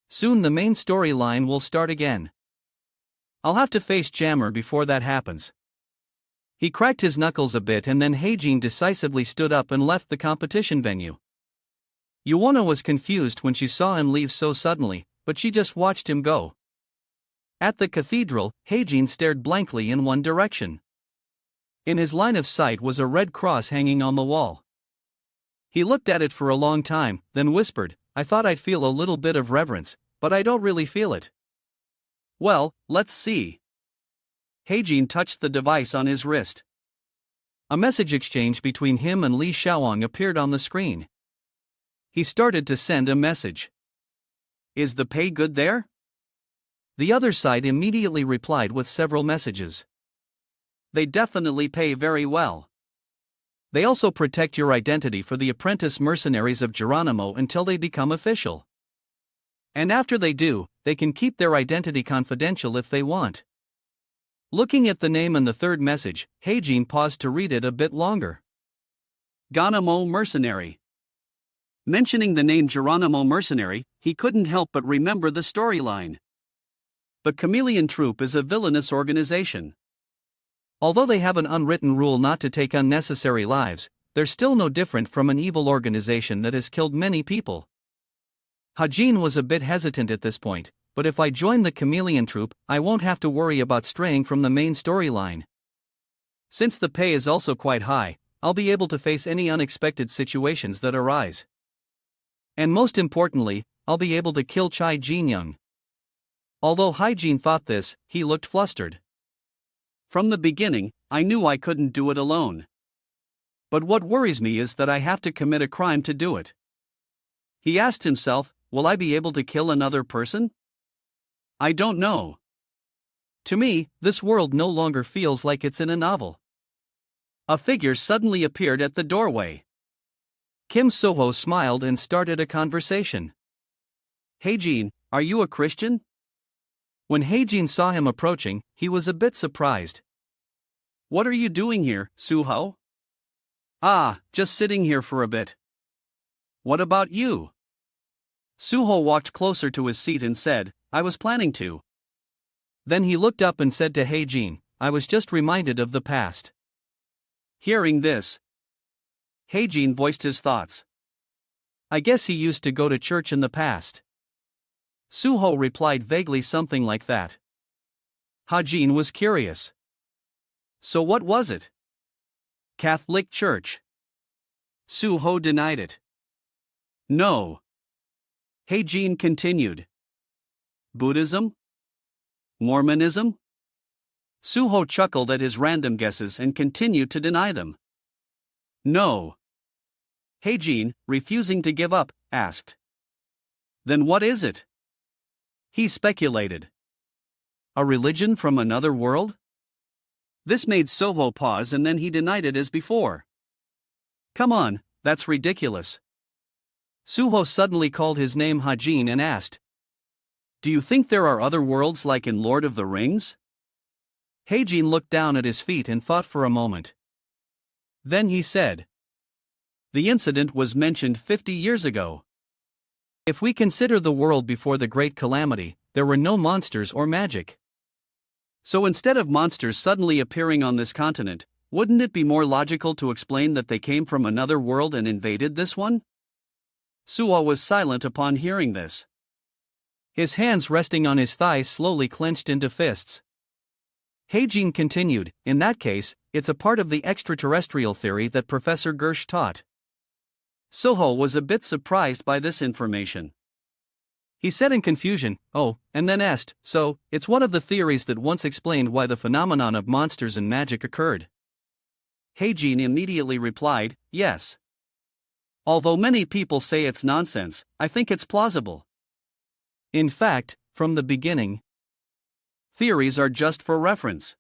Soon the main storyline will start again. I'll have to face Jammer before that happens. He cracked his knuckles a bit and then Heijin decisively stood up and left the competition venue. Yuona was confused when she saw him leave so suddenly, but she just watched him go. At the cathedral, Heijin stared blankly in one direction. In his line of sight was a red cross hanging on the wall. He looked at it for a long time, then whispered, I thought I'd feel a little bit of reverence, but I don't really feel it. Well, let's see. Heijin touched the device on his wrist. A message exchange between him and Li Xiaowang appeared on the screen. He started to send a message. Is the pay good there? The other side immediately replied with several messages. They definitely pay very well. They also protect your identity for the apprentice mercenaries of Geronimo until they become official. And after they do, they can keep their identity confidential if they want. Looking at the name and the third message, Heijin paused to read it a bit longer. Geronimo Mercenary. Mentioning the name Geronimo Mercenary, he couldn't help but remember the storyline. The Chameleon Troop is a villainous organization. Although they have an unwritten rule not to take unnecessary lives, they're still no different from an evil organization that has killed many people. Hajin was a bit hesitant at this point, but if I join the Chameleon Troop, I won't have to worry about straying from the main storyline. Since the pay is also quite high, I'll be able to face any unexpected situations that arise. And most importantly, I'll be able to kill Chai Jinyoung. Although Haijin thought this, he looked flustered. From the beginning, I knew I couldn't do it alone. But what worries me is that I have to commit a crime to do it. He asked himself, will I be able to kill another person? I don't know. To me, this world no longer feels like it's in a novel. A figure suddenly appeared at the doorway. Kim Soho smiled and started a conversation. Heijin, are you a Christian? When Heijin saw him approaching, he was a bit surprised. What are you doing here, Suho? Ah, just sitting here for a bit. What about you? Suho walked closer to his seat and said, I was planning to. Then he looked up and said to Heijin, I was just reminded of the past. Hearing this, Heijin voiced his thoughts. I guess he used to go to church in the past. Suho replied vaguely something like that. Hajin was curious. So what was it? Catholic Church. Suho denied it. No. Heijin continued. Buddhism? Mormonism? Suho chuckled at his random guesses and continued to deny them. No. Heijin, refusing to give up, asked. Then what is it? He speculated. A religion from another world? This made Soho pause and then he denied it as before. Come on, that's ridiculous. Suho suddenly called his name Hajin and asked. Do you think there are other worlds like in Lord of the Rings? Heijin looked down at his feet and thought for a moment. Then he said. The incident was mentioned 50 years ago. If we consider the world before the Great Calamity, there were no monsters or magic. So instead of monsters suddenly appearing on this continent, wouldn't it be more logical to explain that they came from another world and invaded this one? Suo was silent upon hearing this. His hands resting on his thighs slowly clenched into fists. Heijin continued, in that case, it's a part of the extraterrestrial theory that Professor Gersh taught. Soho was a bit surprised by this information. He said in confusion, oh, and then asked, so, it's one of the theories that once explained why the phenomenon of monsters and magic occurred. Heijin immediately replied, yes. Although many people say it's nonsense, I think it's plausible. In fact, from the beginning, theories are just for reference.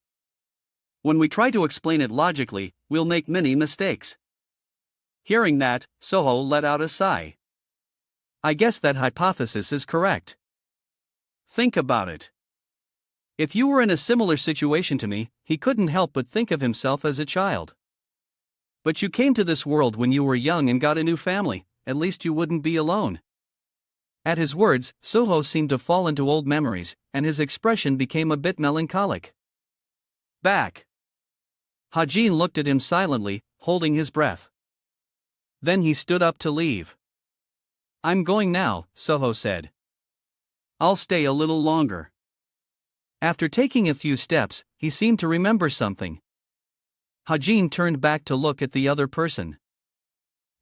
When we try to explain it logically, we'll make many mistakes. Hearing that, Soho let out a sigh. I guess that hypothesis is correct. Think about it. If you were in a similar situation to me, he couldn't help but think of himself as a child. But you came to this world when you were young and got a new family, at least you wouldn't be alone. At his words, Soho seemed to fall into old memories, and his expression became a bit melancholic. Back. Hajin looked at him silently, holding his breath. Then he stood up to leave. I'm going now, Soho said. I'll stay a little longer. After taking a few steps, he seemed to remember something. Hajin turned back to look at the other person.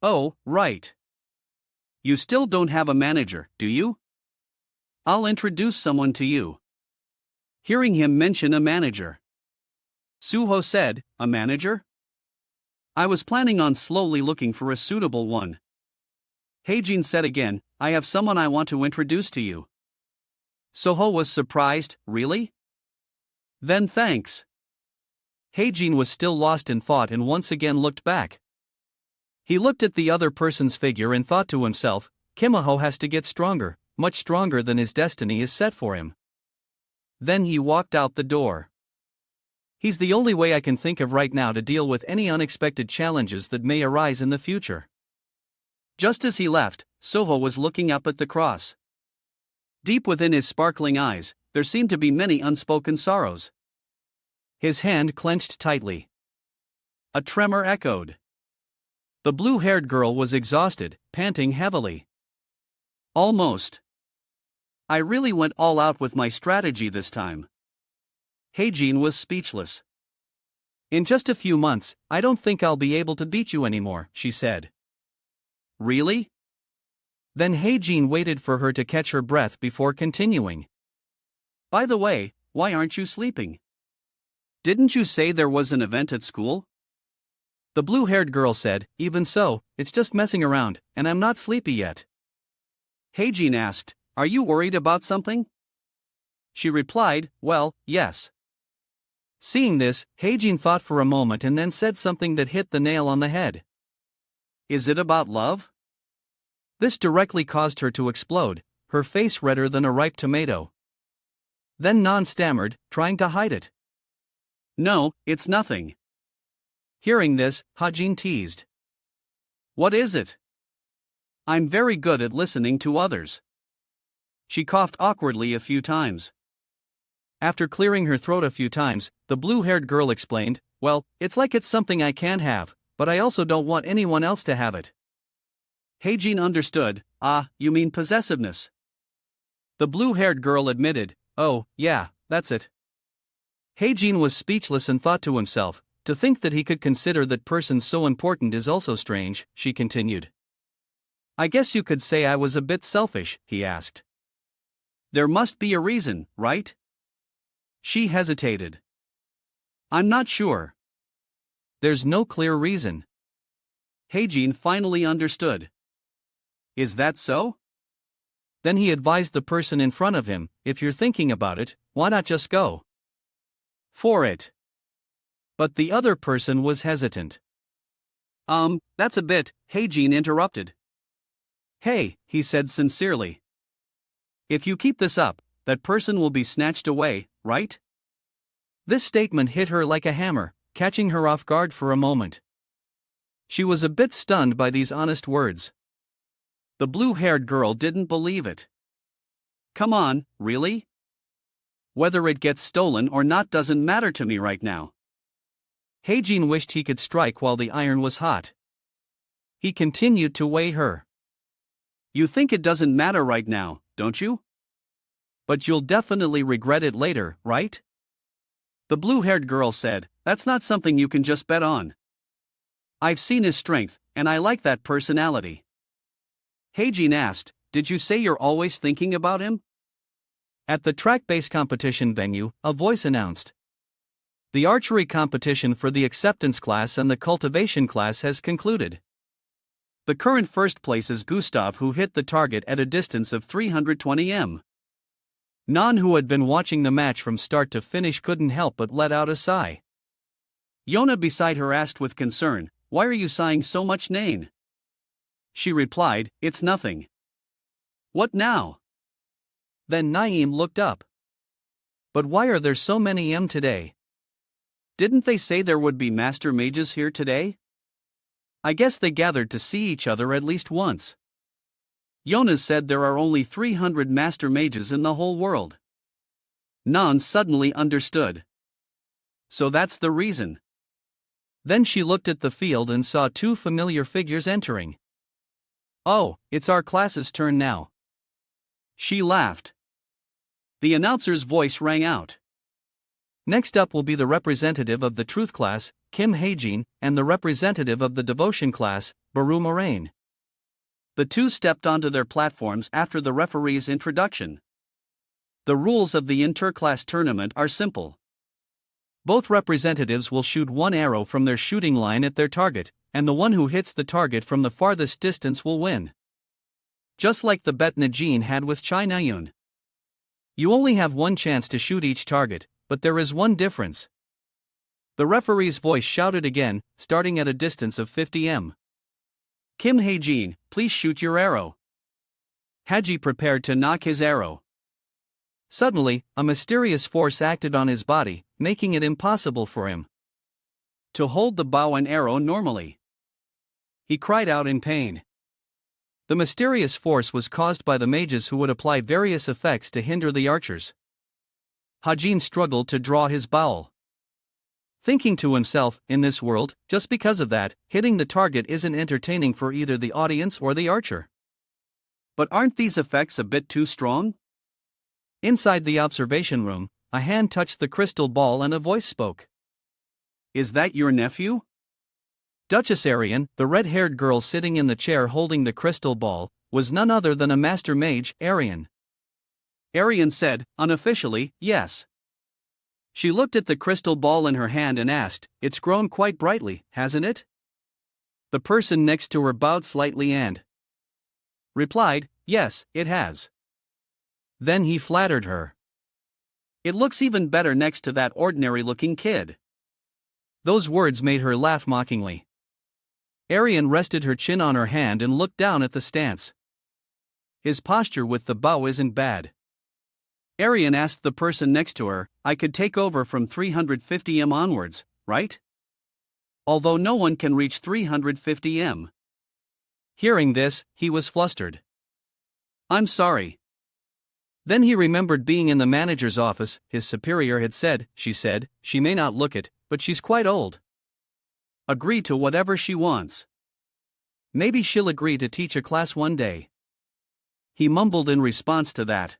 Oh, right. You still don't have a manager, do you? I'll introduce someone to you. Hearing him mention a manager, Suho said, a manager? I was planning on slowly looking for a suitable one. Heijin said again, I have someone I want to introduce to you. Suho was surprised, really? Then thanks. Heijin was still lost in thought and once again looked back. He looked at the other person's figure and thought to himself, Kimaho has to get stronger, much stronger than his destiny is set for him. Then he walked out the door. He's the only way I can think of right now to deal with any unexpected challenges that may arise in the future. Just as he left, Suho was looking up at the cross. Deep within his sparkling eyes, there seemed to be many unspoken sorrows. His hand clenched tightly. A tremor echoed. The blue-haired girl was exhausted, panting heavily. Almost. I really went all out with my strategy this time. Heijin was speechless. In just a few months, I don't think I'll be able to beat you anymore, she said. Really? Then Heijin waited for her to catch her breath before continuing. By the way, why aren't you sleeping? Didn't you say there was an event at school? The blue-haired girl said, even so, it's just messing around, and I'm not sleepy yet. Heijin asked, are you worried about something? She replied, well, yes. Seeing this, Heijin thought for a moment and then said something that hit the nail on the head. Is it about love? This directly caused her to explode, her face redder than a ripe tomato. Then Non stammered, trying to hide it. No, it's nothing. Hearing this, Hajin teased. What is it? I'm very good at listening to others. She coughed awkwardly a few times. After clearing her throat a few times, the blue-haired girl explained, well, it's like it's something I can't have, but I also don't want anyone else to have it. Heijin understood, you mean possessiveness. The blue-haired girl admitted, oh, yeah, that's it. Heijin was speechless and thought to himself, to think that he could consider that person so important is also strange, she continued. I guess you could say I was a bit selfish, he asked. There must be a reason, right? She hesitated. I'm not sure. There's no clear reason. Heijin finally understood. Is that so? Then he advised the person in front of him, if you're thinking about it, why not just go for it? But the other person was hesitant. That's a bit, Heijin interrupted. Hey, he said sincerely. If you keep this up, that person will be snatched away, right? This statement hit her like a hammer, catching her off guard for a moment. She was a bit stunned by these honest words. The blue-haired girl didn't believe it. Come on, really? Whether it gets stolen or not doesn't matter to me right now. Heijin wished he could strike while the iron was hot. He continued to weigh her. You think it doesn't matter right now, don't you? But you'll definitely regret it later, right? The blue-haired girl said, that's not something you can just bet on. I've seen his strength, and I like that personality. Heijin asked, did you say you're always thinking about him? At the track-based competition venue, a voice announced. The archery competition for the acceptance class and the cultivation class has concluded. The current first place is Gustav, who hit the target at a distance of 320 m. Non, who had been watching the match from start to finish, couldn't help but let out a sigh. Yona beside her asked with concern, why are you sighing so much, Nain? She replied, it's nothing. What now? Then Naeem looked up. But why are there so many M today? Didn't they say there would be master mages here today? I guess they gathered to see each other at least once. Jonas said there are only 300 master mages in the whole world. Nan suddenly understood. So that's the reason. Then she looked at the field and saw two familiar figures entering. Oh, it's our class's turn now. She laughed. The announcer's voice rang out. Next up will be the representative of the Truth class, Kim Heijin, and the representative of the Devotion class, Baru Moraine. The two stepped onto their platforms after the referee's introduction. The rules of the inter-class tournament are simple. Both representatives will shoot one arrow from their shooting line at their target, and the one who hits the target from the farthest distance will win. Just like the bet Najin had with Chai Nayun. You only have one chance to shoot each target, but there is one difference. The referee's voice shouted again, starting at a distance of 50 m. Kim Hae-jin, please shoot your arrow. Haji prepared to knock his arrow. Suddenly, a mysterious force acted on his body, making it impossible for him to hold the bow and arrow normally. He cried out in pain. The mysterious force was caused by the mages who would apply various effects to hinder the archers. Hajin struggled to draw his bow. Thinking to himself, in this world, just because of that, hitting the target isn't entertaining for either the audience or the archer. But aren't these effects a bit too strong? Inside the observation room, a hand touched the crystal ball and a voice spoke. Is that your nephew? Duchess Arian, the red-haired girl sitting in the chair holding the crystal ball, was none other than a master mage, Arian. Arian said, unofficially, yes. She looked at the crystal ball in her hand and asked, it's grown quite brightly, hasn't it? The person next to her bowed slightly and replied, yes, it has. Then he flattered her. It looks even better next to that ordinary-looking kid. Those words made her laugh mockingly. Arian rested her chin on her hand and looked down at the stance. His posture with the bow isn't bad. Arian asked the person next to her, I could take over from 350 m onwards, right? Although no one can reach 350 m. Hearing this, he was flustered. I'm sorry. Then he remembered being in the manager's office. His superior had said, she may not look it, but she's quite old. Agree to whatever she wants. Maybe she'll agree to teach a class one day. He mumbled in response to that.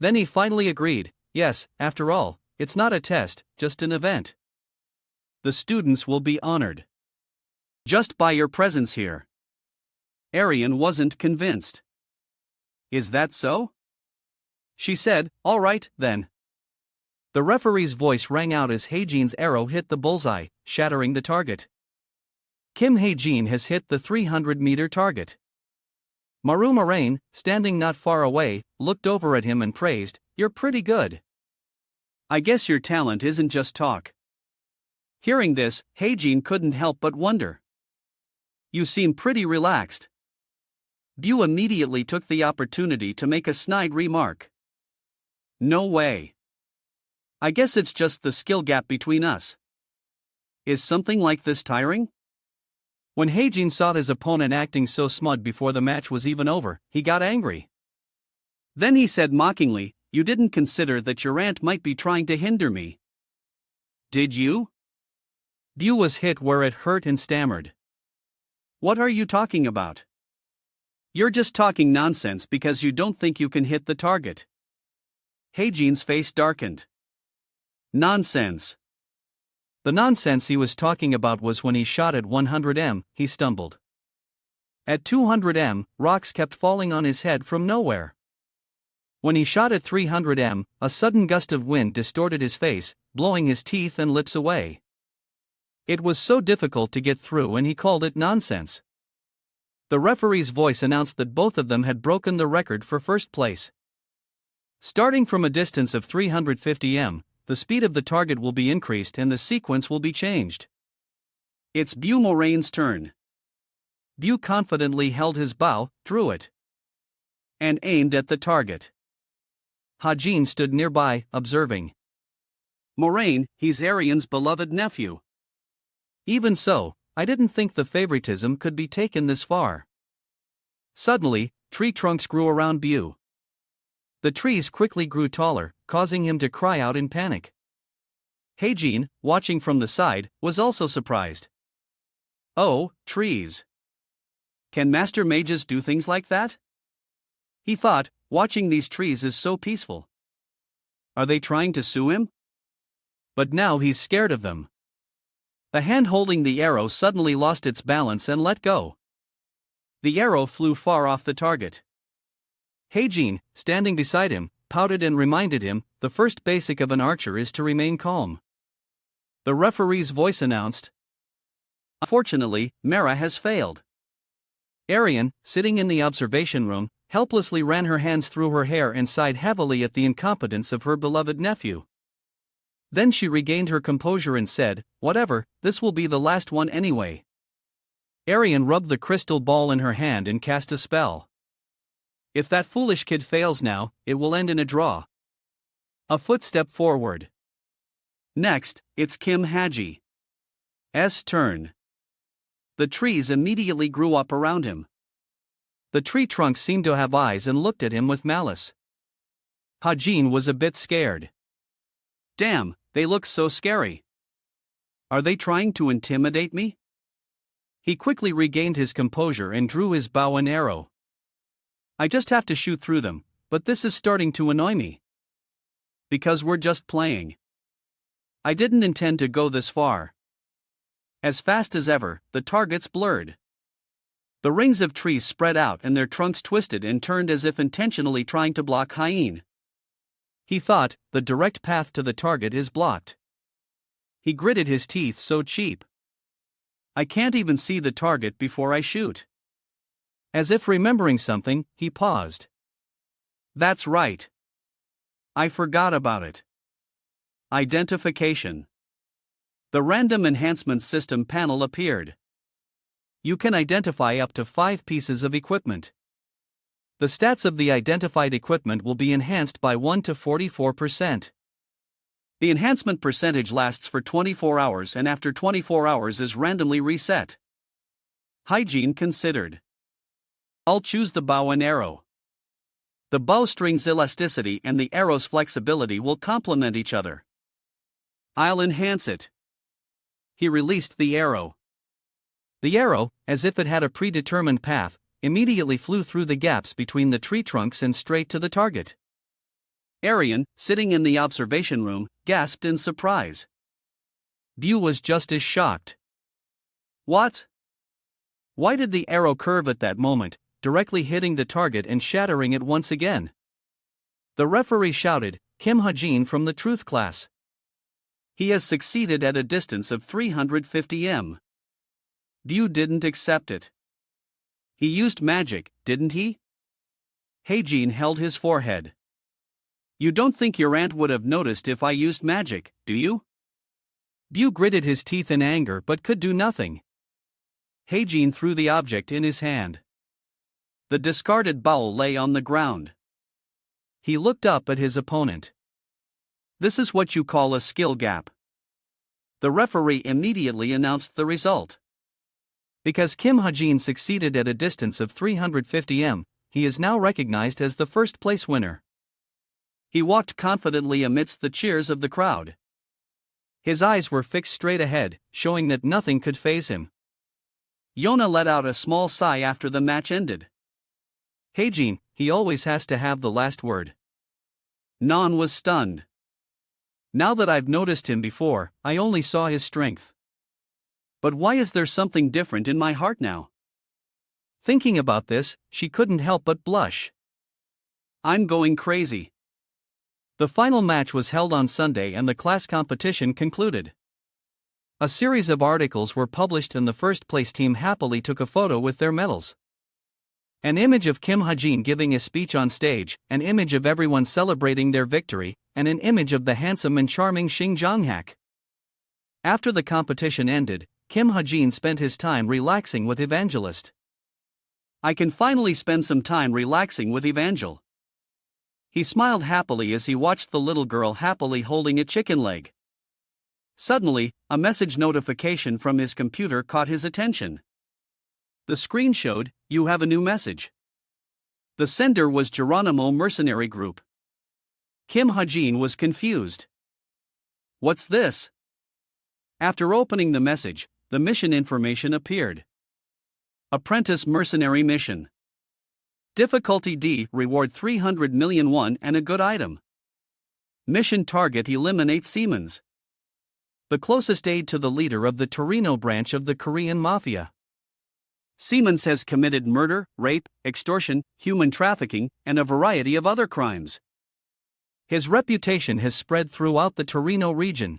Then he finally agreed, yes, after all, it's not a test, just an event. The students will be honored just by your presence here. Arian wasn't convinced. Is that so? She said, all right, then. The referee's voice rang out as Hae-jin's arrow hit the bullseye, shattering the target. Kim Hae-jin has hit the 300-meter target. Maru Moraine, standing not far away, looked over at him and praised, you're pretty good. I guess your talent isn't just talk. Hearing this, Hae-jin couldn't help but wonder. You seem pretty relaxed. Bu immediately took the opportunity to make a snide remark. No way. I guess it's just the skill gap between us. Is something like this tiring? When Hae-jin saw his opponent acting so smug before the match was even over, he got angry. Then he said mockingly, you didn't consider that your aunt might be trying to hinder me. Did you? Bu was hit where it hurt and stammered. What are you talking about? You're just talking nonsense because you don't think you can hit the target. Hae-jin's face darkened. Nonsense. The nonsense he was talking about was when he shot at 100 m, he stumbled. At 200 m, rocks kept falling on his head from nowhere. When he shot at 300 m, a sudden gust of wind distorted his face, blowing his teeth and lips away. It was so difficult to get through and he called it nonsense. The referee's voice announced that both of them had broken the record for first place. Starting from a distance of 350 m, the speed of the target will be increased and the sequence will be changed. It's Bu Moraine's turn. Bu confidently held his bow, drew it, and aimed at the target. Hajin stood nearby, observing. Moraine, he's Arian's beloved nephew. Even so, I didn't think the favoritism could be taken this far. Suddenly, tree trunks grew around Bu. The trees quickly grew taller, causing him to cry out in panic. Hae-jin, watching from the side, was also surprised. Oh, trees. Can master mages do things like that? He thought, watching these trees is so peaceful. Are they trying to sue him? But now he's scared of them. The hand holding the arrow suddenly lost its balance and let go. The arrow flew far off the target. Hae-jin, standing beside him, pouted and reminded him, the first basic of an archer is to remain calm. The referee's voice announced, "Unfortunately, Mara has failed." Arian, sitting in the observation room, helplessly ran her hands through her hair and sighed heavily at the incompetence of her beloved nephew. Then she regained her composure and said, "Whatever, this will be the last one anyway." Arian rubbed the crystal ball in her hand and cast a spell. "If that foolish kid fails now, it will end in a draw." A footstep forward. Next, it's Kim Haji's turn. The trees immediately grew up around him. The tree trunks seemed to have eyes and looked at him with malice. Hajin was a bit scared. Damn, they look so scary. Are they trying to intimidate me? He quickly regained his composure and drew his bow and arrow. I just have to shoot through them, but this is starting to annoy me. Because we're just playing. I didn't intend to go this far. As fast as ever, the targets blurred. The rings of trees spread out and their trunks twisted and turned as if intentionally trying to block Hajin. He thought, the direct path to the target is blocked. He gritted his teeth, so cheap. I can't even see the target before I shoot. As if remembering something, he paused. That's right. I forgot about it. Identification. The Random Enhancement System panel appeared. You can identify up to 5 pieces of equipment. The stats of the identified equipment will be enhanced by 1 to 44%. The enhancement percentage lasts for 24 hours and after 24 hours is randomly reset. Hajin considered. I'll choose the bow and arrow. The bowstring's elasticity and the arrow's flexibility will complement each other. I'll enhance it. He released the arrow. The arrow, as if it had a predetermined path, immediately flew through the gaps between the tree trunks and straight to the target. Arian, sitting in the observation room, gasped in surprise. Bu was just as shocked. What? Why did the arrow curve at that moment, directly hitting the target and shattering it once again? The referee shouted, Kim Hajin from the Truth class. He has succeeded at a distance of 350 m. Bu didn't accept it. He used magic, didn't he? Hajin held his forehead. You don't think your aunt would have noticed if I used magic, do you? Bu gritted his teeth in anger but could do nothing. Hajin threw the object in his hand. The discarded bowl lay on the ground. He looked up at his opponent. This is what you call a skill gap. The referee immediately announced the result. Because Kim Hajin succeeded at a distance of 350 m, he is now recognized as the first place winner. He walked confidently amidst the cheers of the crowd. His eyes were fixed straight ahead, showing that nothing could faze him. Yona let out a small sigh after the match ended. Hajin, he always has to have the last word. Nan was stunned. Now that I've noticed him before, I only saw his strength. But why is there something different in my heart now? Thinking about this, she couldn't help but blush. I'm going crazy. The final match was held on Sunday and the class competition concluded. A series of articles were published and the first place team happily took a photo with their medals. An image of Kim Hajin giving a speech on stage, an image of everyone celebrating their victory, and an image of the handsome and charming Xing Zhanghak. After the competition ended, Kim Hajin spent his time relaxing with Evangelist. I can finally spend some time relaxing with Evangel. He smiled happily as he watched the little girl happily holding a chicken leg. Suddenly, a message notification from his computer caught his attention. The screen showed, you have a new message. The sender was Geronimo Mercenary Group. Kim Hajin was confused. What's this? After opening the message, the mission information appeared. Apprentice Mercenary Mission. Difficulty D, reward 300 million won and a good item. Mission target: eliminate Siemens, the closest aide to the leader of the Torino branch of the Korean Mafia. Siemens has committed murder, rape, extortion, human trafficking, and a variety of other crimes. His reputation has spread throughout the Torino region.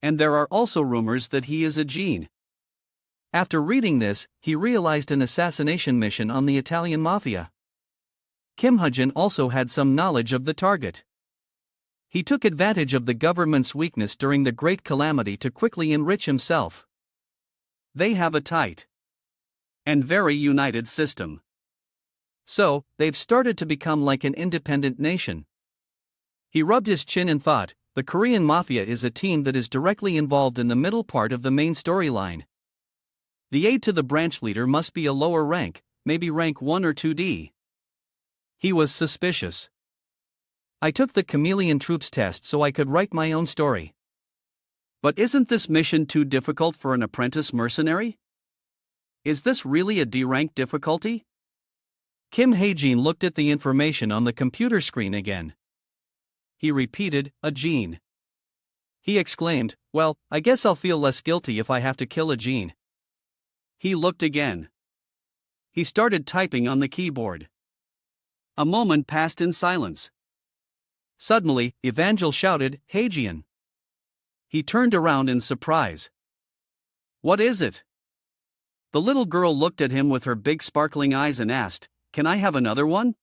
And there are also rumors that he is a gene. After reading this, he realized an assassination mission on the Italian mafia. Kim Ha-jin also had some knowledge of the target. He took advantage of the government's weakness during the Great Calamity to quickly enrich himself. They have a tight and very united system. So, they've started to become like an independent nation. He rubbed his chin and thought, the Korean mafia is a team that is directly involved in the middle part of the main storyline. The aide to the branch leader must be a lower rank, maybe rank 1 or 2D. He was suspicious. I took the chameleon troops test so I could write my own story. But isn't this mission too difficult for an apprentice mercenary? Is this really a D-rank difficulty? Kim Ha-jin looked at the information on the computer screen again. He repeated, a gene. He exclaimed, well, I guess I'll feel less guilty if I have to kill a gene. He looked again. He started typing on the keyboard. A moment passed in silence. Suddenly, Evangel shouted, Ha-jin. He turned around in surprise. What is it? The little girl looked at him with her big sparkling eyes and asked, can I have another one?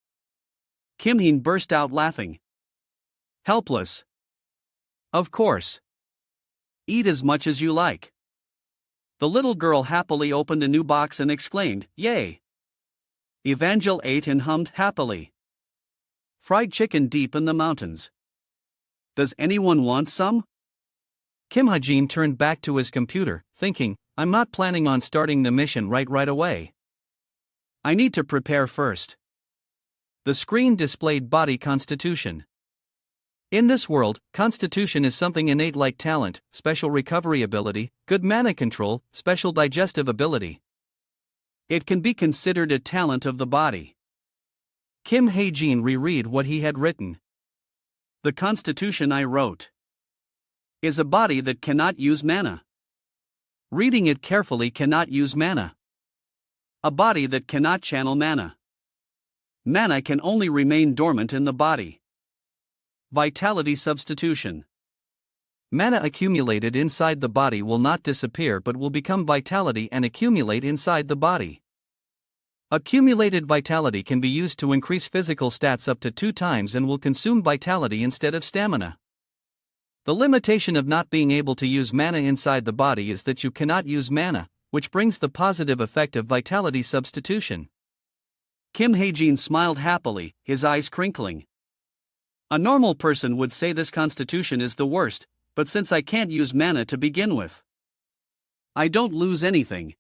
Kim Ha-jin burst out laughing. Helpless. Of course. Eat as much as you like. The little girl happily opened a new box and exclaimed, yay! Evangel ate and hummed happily. Fried chicken deep in the mountains. Does anyone want some? Kim Ha-jin turned back to his computer, thinking, I'm not planning on starting the mission right away. I need to prepare first. The screen displayed body constitution. In this world, constitution is something innate like talent, special recovery ability, good mana control, special digestive ability. It can be considered a talent of the body. Kim Ha-jin reread what he had written. The constitution I wrote is a body that cannot use mana. Reading it carefully, cannot use mana. A body that cannot channel mana. Mana can only remain dormant in the body. Vitality substitution. Mana accumulated inside the body will not disappear but will become vitality and accumulate inside the body. Accumulated vitality can be used to increase physical stats up to 2 times and will consume vitality instead of stamina. The limitation of not being able to use mana inside the body is that you cannot use mana, which brings the positive effect of vitality substitution. Kim Ha-jin smiled happily, his eyes crinkling. A normal person would say this constitution is the worst, but since I can't use mana to begin with, I don't lose anything.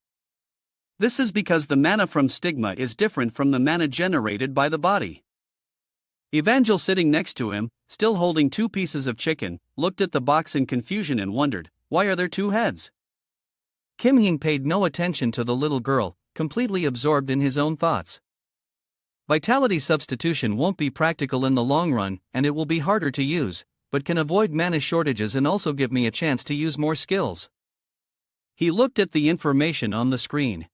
This is because the mana from stigma is different from the mana generated by the body. Evangel, sitting next to him, still holding 2 pieces of chicken, looked at the box in confusion and wondered, why are there 2 heads? Kim Ha-jin paid no attention to the little girl, completely absorbed in his own thoughts. Vitality substitution won't be practical in the long run, and it will be harder to use, but can avoid mana shortages and also give me a chance to use more skills. He looked at the information on the screen.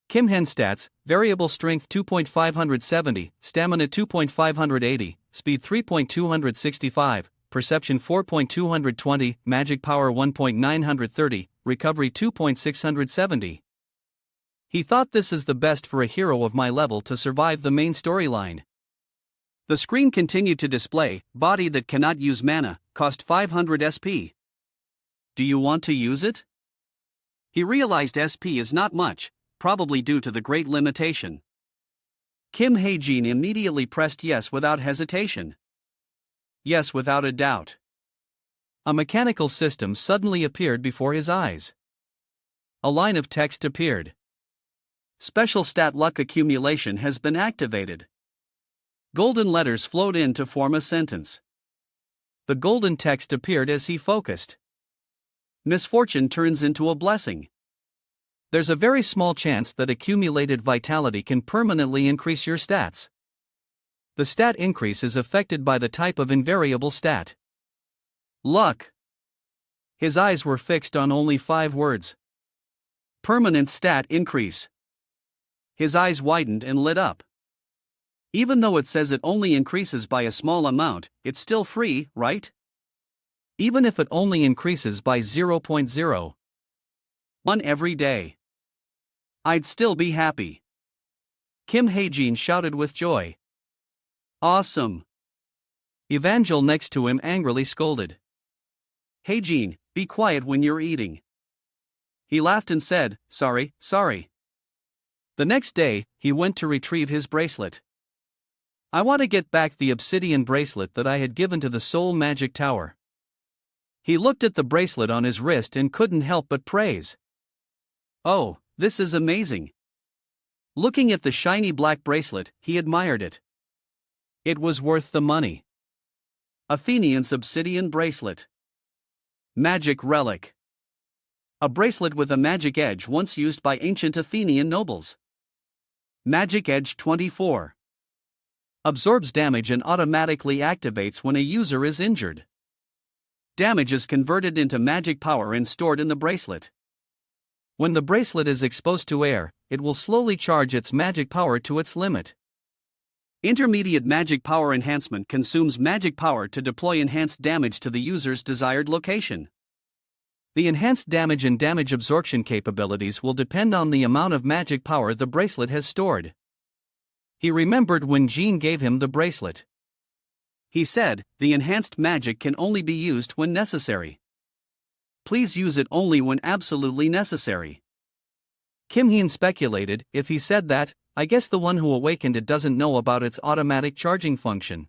Kim Ha-jin stats, variable strength 2.570, stamina 2.580, speed 3.265, perception 4.220, magic power 1.930, recovery 2.670. He thought this is the best for a hero of my level to survive the main storyline. The screen continued to display, body that cannot use mana, cost 500 SP. Do you want to use it? He realized SP is not much, probably due to the great limitation. Kim Ha-jin immediately pressed yes without hesitation. Yes, without a doubt. A mechanical system suddenly appeared before his eyes. A line of text appeared. Special stat luck accumulation has been activated. Golden letters flowed in to form a sentence. The golden text appeared as he focused. Misfortune turns into a blessing. There's a very small chance that accumulated vitality can permanently increase your stats. The stat increase is affected by the type of invariable stat. Luck. His eyes were fixed on only 5 words. Permanent stat increase. His eyes widened and lit up. Even though it says it only increases by a small amount, it's still free, right? Even if it only increases by 0.01 every day, I'd still be happy. Kim Hae-jin shouted with joy. Awesome! Evangel next to him angrily scolded. Hae-jin, be quiet when you're eating. He laughed and said, sorry. The next day, he went to retrieve his bracelet. I want to get back the obsidian bracelet that I had given to the Soul Magic Tower. He looked at the bracelet on his wrist and couldn't help but praise. Oh, this is amazing. Looking at the shiny black bracelet, he admired it. It was worth the money. Athenian's obsidian bracelet. Magic relic. A bracelet with a magic edge once used by ancient Athenian nobles. Magic edge 24. Absorbs damage and automatically activates when a user is injured. Damage is converted into magic power and stored in the bracelet. When the bracelet is exposed to air, it will slowly charge its magic power to its limit. Intermediate magic power enhancement consumes magic power to deploy enhanced damage to the user's desired location. The enhanced damage and damage absorption capabilities will depend on the amount of magic power the bracelet has stored. He remembered when Jean gave him the bracelet. He said, the enhanced magic can only be used when necessary. Please use it only when absolutely necessary. Kim Heen speculated, if he said that, I guess the one who awakened it doesn't know about its automatic charging function.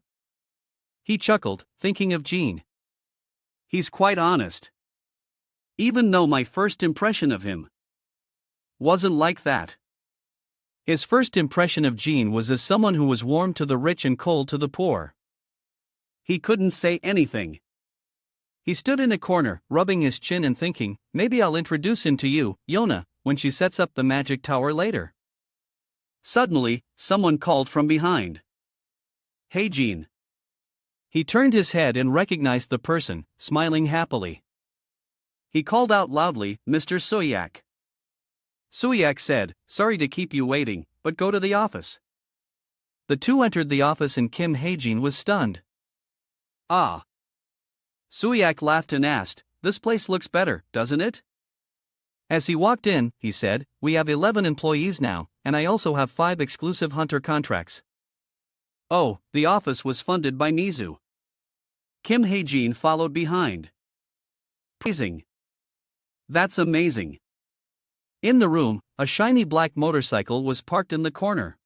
He chuckled, thinking of Jean. He's quite honest. Even though my first impression of him wasn't like that. His first impression of Jean was as someone who was warm to the rich and cold to the poor. He couldn't say anything. He stood in a corner, rubbing his chin and thinking, maybe I'll introduce him to you, Yona, when she sets up the magic tower later. Suddenly, someone called from behind. Hey Jean. He turned his head and recognized the person, smiling happily. He called out loudly, Mr. Suyak. Suyak said, sorry to keep you waiting, but go to the office. The two entered the office and Kim Hae-jin was stunned. Ah. Suyak laughed and asked, this place looks better, doesn't it? As he walked in, he said, we have 11 employees now, and I also have 5 exclusive hunter contracts. Oh, the office was funded by Mizu. Kim Hae-jin followed behind. Praising. That's amazing. In the room, a shiny black motorcycle was parked in the corner.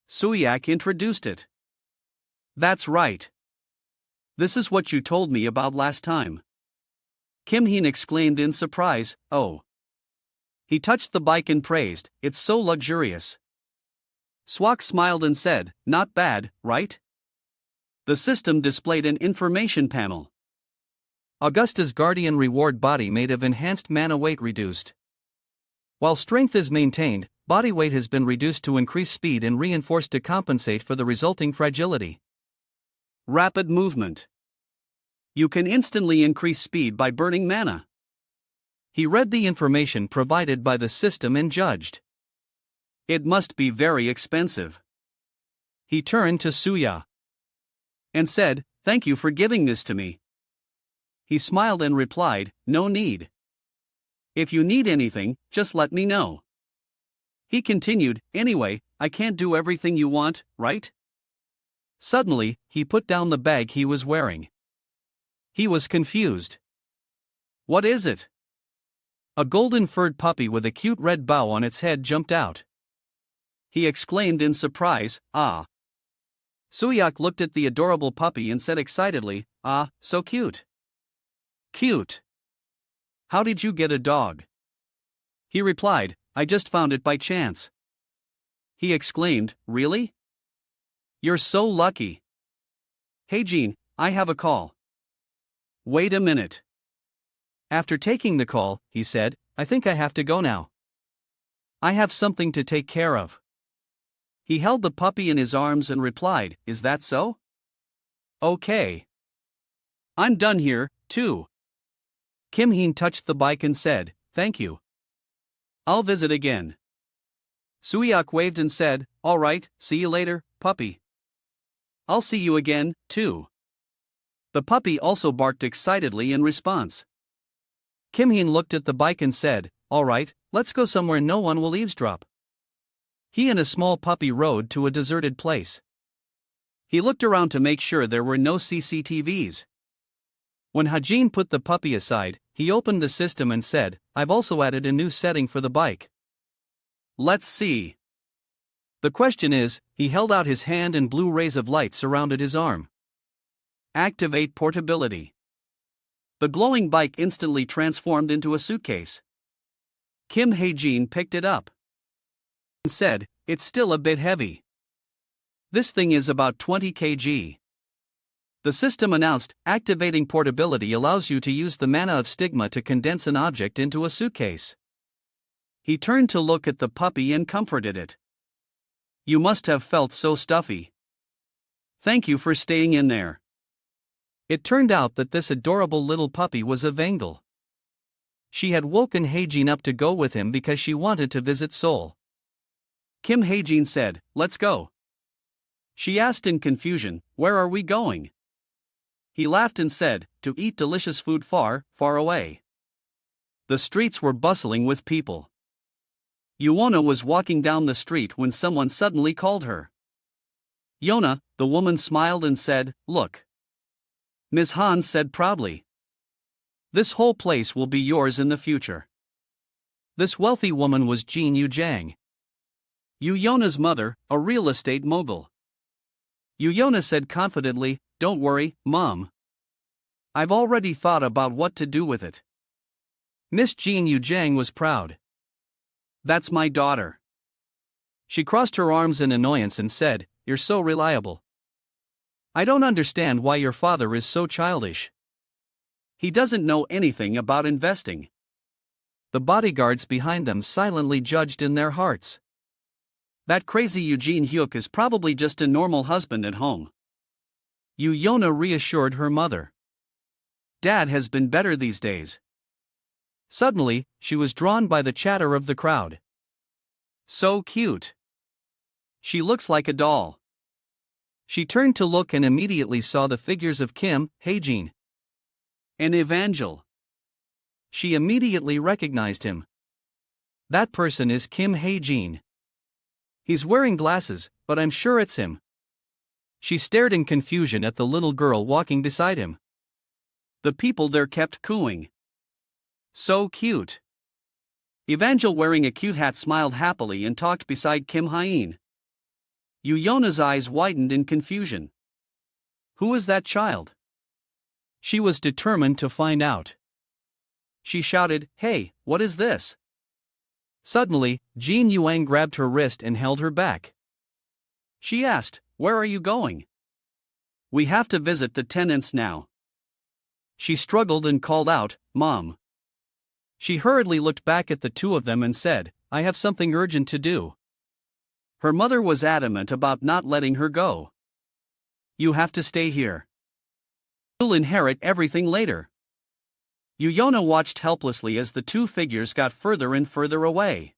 Suyak introduced it. That's right. This is what you told me about last time. Kim Heen exclaimed in surprise, oh. He touched the bike and praised, it's so luxurious. Swak smiled and said, not bad, right? The system displayed an information panel. Augusta's guardian reward body made of enhanced mana weight reduced. While strength is maintained, body weight has been reduced to increase speed and reinforced to compensate for the resulting fragility. Rapid movement. You can instantly increase speed by burning mana. He read the information provided by the system and judged. It must be very expensive. He turned to Suya and said, thank you for giving this to me. He smiled and replied, no need. If you need anything, just let me know. He continued, anyway, I can't do everything you want, right? Suddenly, he put down the bag he was wearing. He was confused. What is it? A golden-furred puppy with a cute red bow on its head jumped out. He exclaimed in surprise, ah. Suyak looked at the adorable puppy and said excitedly, ah, so cute. Cute. How did you get a dog? He replied, I just found it by chance. He exclaimed, really? You're so lucky. Hey Jean, I have a call. Wait a minute. After taking the call, he said, I think I have to go now. I have something to take care of. He held the puppy in his arms and replied, is that so? Okay. I'm done here, too. Kim Heen touched the bike and said, thank you. I'll visit again. Suyak waved and said, all right, see you later, puppy. I'll see you again, too. The puppy also barked excitedly in response. Kim Hyun looked at the bike and said, "All right, let's go somewhere no one will eavesdrop." He and a small puppy rode to a deserted place. He looked around to make sure there were no CCTVs. When Hajin put the puppy aside, he opened the system and said, "I've also added a new setting for the bike. Let's see." The question is, he held out his hand and blue rays of light surrounded his arm. Activate portability. The glowing bike instantly transformed into a suitcase. Kim Hae-jin picked it up and said, "It's still a bit heavy. This thing is about 20 kg. The system announced, activating portability allows you to use the mana of stigma to condense an object into a suitcase. He turned to look at the puppy and comforted it. You must have felt so stuffy. Thank you for staying in there. It turned out that this adorable little puppy was a Vengal. She had woken Hae-jin up to go with him because she wanted to visit Seoul. Kim Hae-jin said, "Let's go." She asked in confusion, "Where are we going?" He laughed and said, "To eat delicious food far, far away." The streets were bustling with people. Yuona was walking down the street when someone suddenly called her. "Yona," the woman smiled and said, "Look." Ms. Han said proudly, "This whole place will be yours in the future." This wealthy woman was Jin Yu-jang, Yona's mother, a real estate mogul. Yona said confidently, "Don't worry, Mom. I've already thought about what to do with it." Miss Jin Yu-jang was proud. "That's my daughter." She crossed her arms in annoyance and said, "You're so reliable. I don't understand why your father is so childish. He doesn't know anything about investing." The bodyguards behind them silently judged in their hearts. That crazy Eugene Hyuk is probably just a normal husband at home. Yona reassured her mother. "Dad has been better these days." Suddenly, she was drawn by the chatter of the crowd. "So cute. She looks like a doll." She turned to look and immediately saw the figures of Kim, Hae-jin, and Evangel. She immediately recognized him. That person is Kim Hae-jin. He's wearing glasses, but I'm sure it's him. She stared in confusion at the little girl walking beside him. The people there kept cooing. "So cute." Evangel, wearing a cute hat, smiled happily and talked beside Kim Hyun. Yona's eyes widened in confusion. Who is that child? She was determined to find out. She shouted, "Hey, what is this?" Suddenly, Jin Yuang grabbed her wrist and held her back. She asked, "Where are you going?" "We have to visit the tenants now." She struggled and called out, "Mom." She hurriedly looked back at the two of them and said, "I have something urgent to do." Her mother was adamant about not letting her go. "You have to stay here. You'll inherit everything later." Yona watched helplessly as the two figures got further and further away.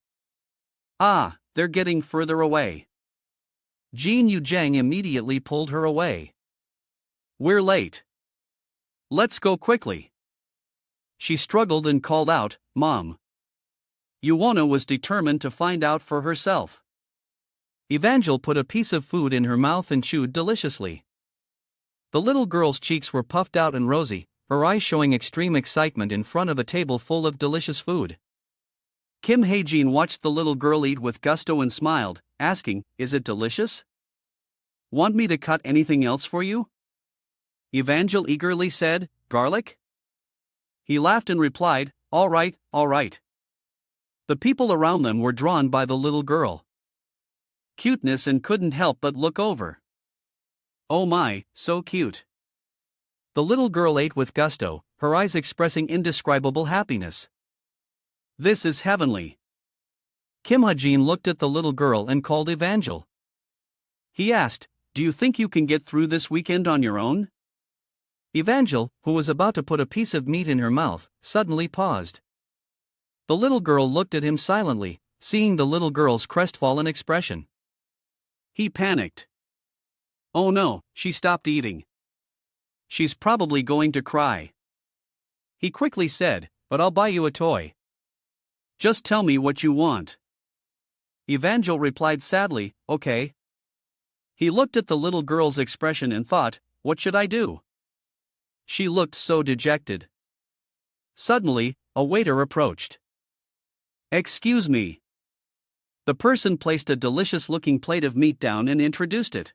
"Ah, they're getting further away." Jin Yu-jang immediately pulled her away. "We're late. Let's go quickly." She struggled and called out, "Mom." Yuona was determined to find out for herself. Evangel put a piece of food in her mouth and chewed deliciously. The little girl's cheeks were puffed out and rosy, her eyes showing extreme excitement in front of a table full of delicious food. Kim Hae-jin watched the little girl eat with gusto and smiled, asking, "Is it delicious? Want me to cut anything else for you?" Evangel eagerly said, "Garlic?" He laughed and replied, "All right, all right." The people around them were drawn by the little girl. Cuteness and couldn't help but look over. Oh my, so cute. The little girl ate with gusto, her eyes expressing indescribable happiness. This is heavenly. Kim Ha-jin looked at the little girl and called Evangel. He asked, "Do you think you can get through this weekend on your own?" Evangel, who was about to put a piece of meat in her mouth, suddenly paused. The little girl looked at him silently, seeing the little girl's crestfallen expression. He panicked. Oh no, she stopped eating. She's probably going to cry. He quickly said, but I'll buy you a toy. Just tell me what you want. Evangel replied sadly, okay. He looked at the little girl's expression and thought, what should I do? She looked so dejected. Suddenly, a waiter approached. Excuse me. The person placed a delicious-looking plate of meat down and introduced it.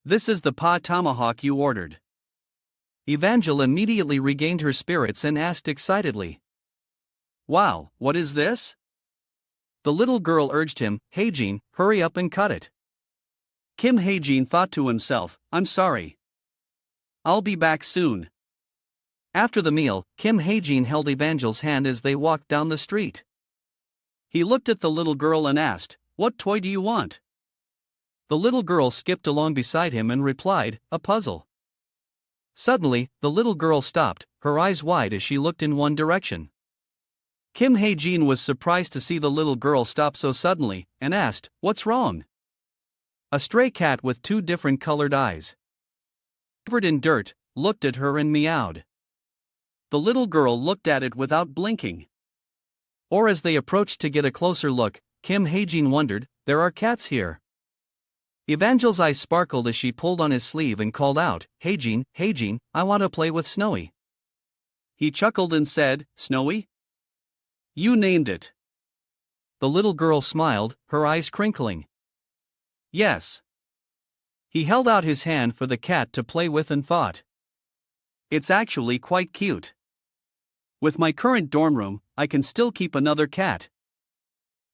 This is the pa tomahawk you ordered. Evangel immediately regained her spirits and asked excitedly, wow, what is this? The little girl urged him, Hae-jin, hurry up and cut it. Kim Hae-jin thought to himself, I'm sorry. I'll be back soon. After the meal, Kim Hae-jin held Evangel's hand as they walked down the street. He looked at the little girl and asked, what toy do you want? The little girl skipped along beside him and replied, a puzzle. Suddenly, the little girl stopped, her eyes wide as she looked in one direction. Kim Hae-jin was surprised to see the little girl stop so suddenly, and asked, what's wrong? A stray cat with two different colored eyes, covered in dirt, looked at her and meowed. The little girl looked at it without blinking. Or as they approached to get a closer look, Kim Hae-jin wondered, there are cats here. Evangel's eyes sparkled as she pulled on his sleeve and called out, Hae-jin, Hae-jin, I want to play with Snowy. He chuckled and said, Snowy? You named it. The little girl smiled, her eyes crinkling. Yes. He held out his hand for the cat to play with and thought, it's actually quite cute. With my current dorm room, I can still keep another cat.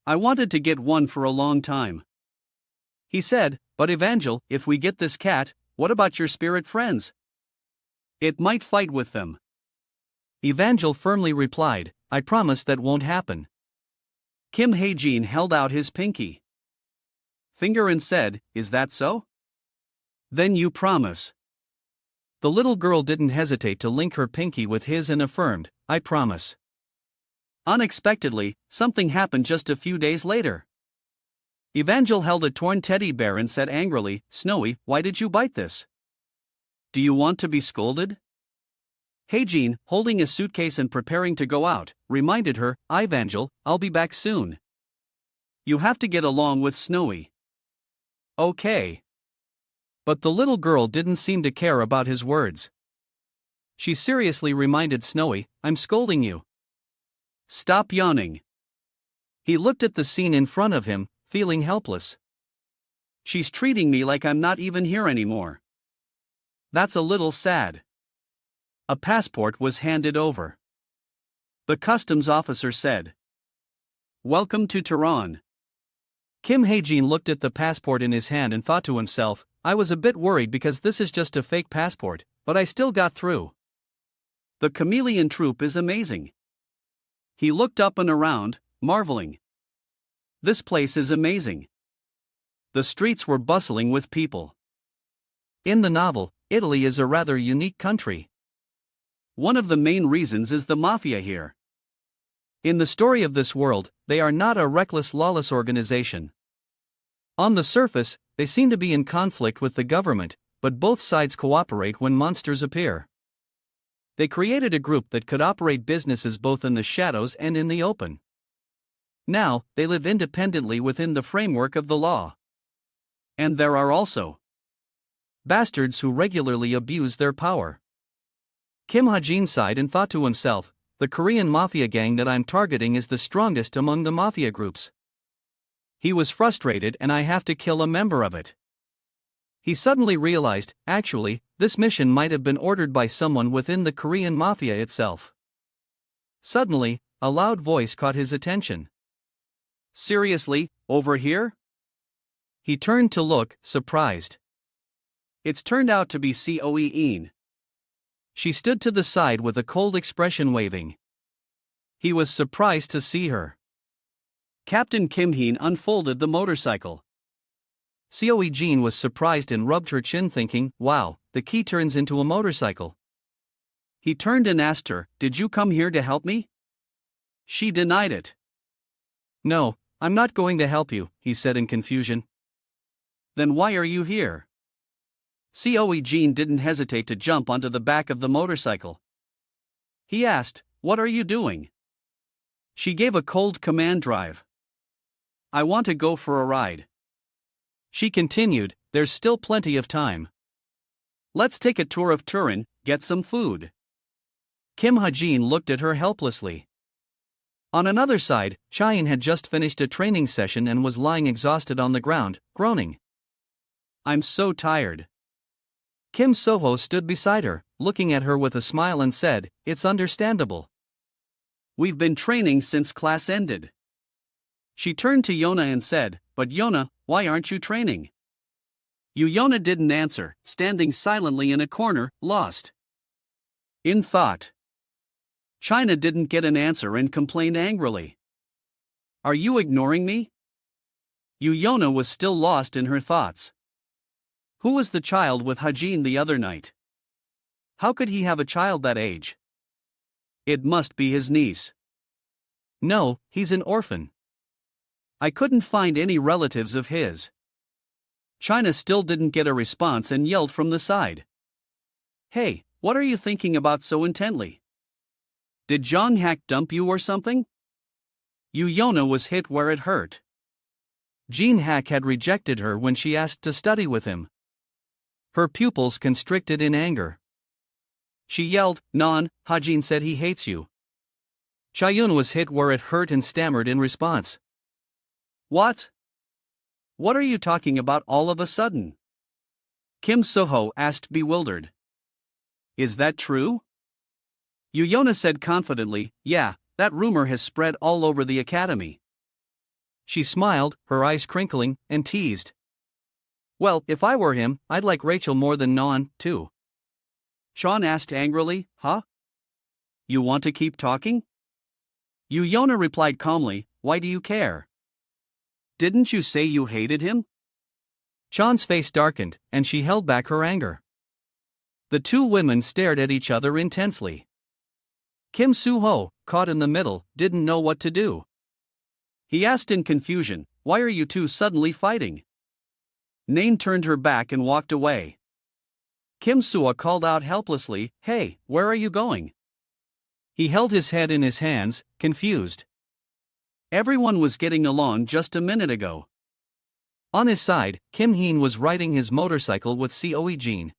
I wanted to get one for a long time. He said, but Evangel, if we get this cat, what about your spirit friends? It might fight with them. Evangel firmly replied, I promise that won't happen. Kim Hae-jin held out his pinky finger and said, is that so? Then you promise. The little girl didn't hesitate to link her pinky with his and affirmed, I promise. Unexpectedly, something happened just a few days later. Evangel held a torn teddy bear and said angrily, Snowy, why did you bite this? Do you want to be scolded? Hae-jin, holding a suitcase and preparing to go out, reminded her, Evangel, I'll be back soon. You have to get along with Snowy. Okay. But the little girl didn't seem to care about his words. She seriously reminded Snowy, I'm scolding you. Stop yawning. He looked at the scene in front of him, feeling helpless. She's treating me like I'm not even here anymore. That's a little sad. A passport was handed over. The customs officer said, Welcome to Tehran. Kim Hae-jin looked at the passport in his hand and thought to himself, I was a bit worried because this is just a fake passport, but I still got through. The chameleon troupe is amazing. He looked up and around, marveling. This place is amazing. The streets were bustling with people. In the novel, Italy is a rather unique country. One of the main reasons is the mafia here. In the story of this world, they are not a reckless, lawless organization. On the surface, they seem to be in conflict with the government, but both sides cooperate when monsters appear. They created a group that could operate businesses both in the shadows and in the open. Now, they live independently within the framework of the law. And there are also bastards who regularly abuse their power. Kim Ha-jin sighed and thought to himself, the Korean mafia gang that I'm targeting is the strongest among the mafia groups. He was frustrated and I have to kill a member of it. He suddenly realized, actually, this mission might have been ordered by someone within the Korean mafia itself. Suddenly, a loud voice caught his attention. Seriously, over here? He turned to look, surprised. It's turned out to be Coe-een. She stood to the side with a cold expression waving. He was surprised to see her. Captain Kim-heen unfolded the motorcycle. Coe-jin was surprised and rubbed her chin thinking, wow, the key turns into a motorcycle. He turned and asked her, did you come here to help me? She denied it. No, I'm not going to help you, he said in confusion. Then why are you here? Coe Jean didn't hesitate to jump onto the back of the motorcycle. He asked, "What are you doing?" She gave a cold command drive. "I want to go for a ride." She continued, "There's still plenty of time. Let's take a tour of Turin, get some food." Kim Ha-jin looked at her helplessly. On another side, Chaein had just finished a training session and was lying exhausted on the ground, groaning. "I'm so tired." Kim So-ho stood beside her, looking at her with a smile and said, "It's understandable. We've been training since class ended." She turned to Yona and said, "But Yona, why aren't you training?" Yona didn't answer, standing silently in a corner, lost in thought. China didn't get an answer and complained angrily. "Are you ignoring me?" Yona was still lost in her thoughts. Who was the child with Hajin the other night? How could he have a child that age? It must be his niece. No, he's an orphan. I couldn't find any relatives of his. China still didn't get a response and yelled from the side. "Hey, what are you thinking about so intently? Did Jong Hak dump you or something?" Yona was hit where it hurt. Jean Hak had rejected her when she asked to study with him. Her pupils constricted in anger. She yelled, "Non, Hajin said he hates you." Chayun was hit where it hurt and stammered in response. "What? What are you talking about all of a sudden?" Kim So-ho asked, bewildered. "Is that true?" Yona said confidently, "Yeah, that rumor has spread all over the academy." She smiled, her eyes crinkling, and teased. "Well, if I were him, I'd like Rachel more than Non, too." Sean asked angrily, "Huh? You want to keep talking?" Yona replied calmly, "Why do you care? Didn't you say you hated him?" Chan's face darkened, and she held back her anger. The two women stared at each other intensely. Kim Soo-ho, caught in the middle, didn't know what to do. He asked in confusion, "Why are you two suddenly fighting?" Nain turned her back and walked away. Kim Soo called out helplessly, "Hey, where are you going?" He held his head in his hands, confused. Everyone was getting along just a minute ago. On his side, Kim Heen was riding his motorcycle with Coe Jean,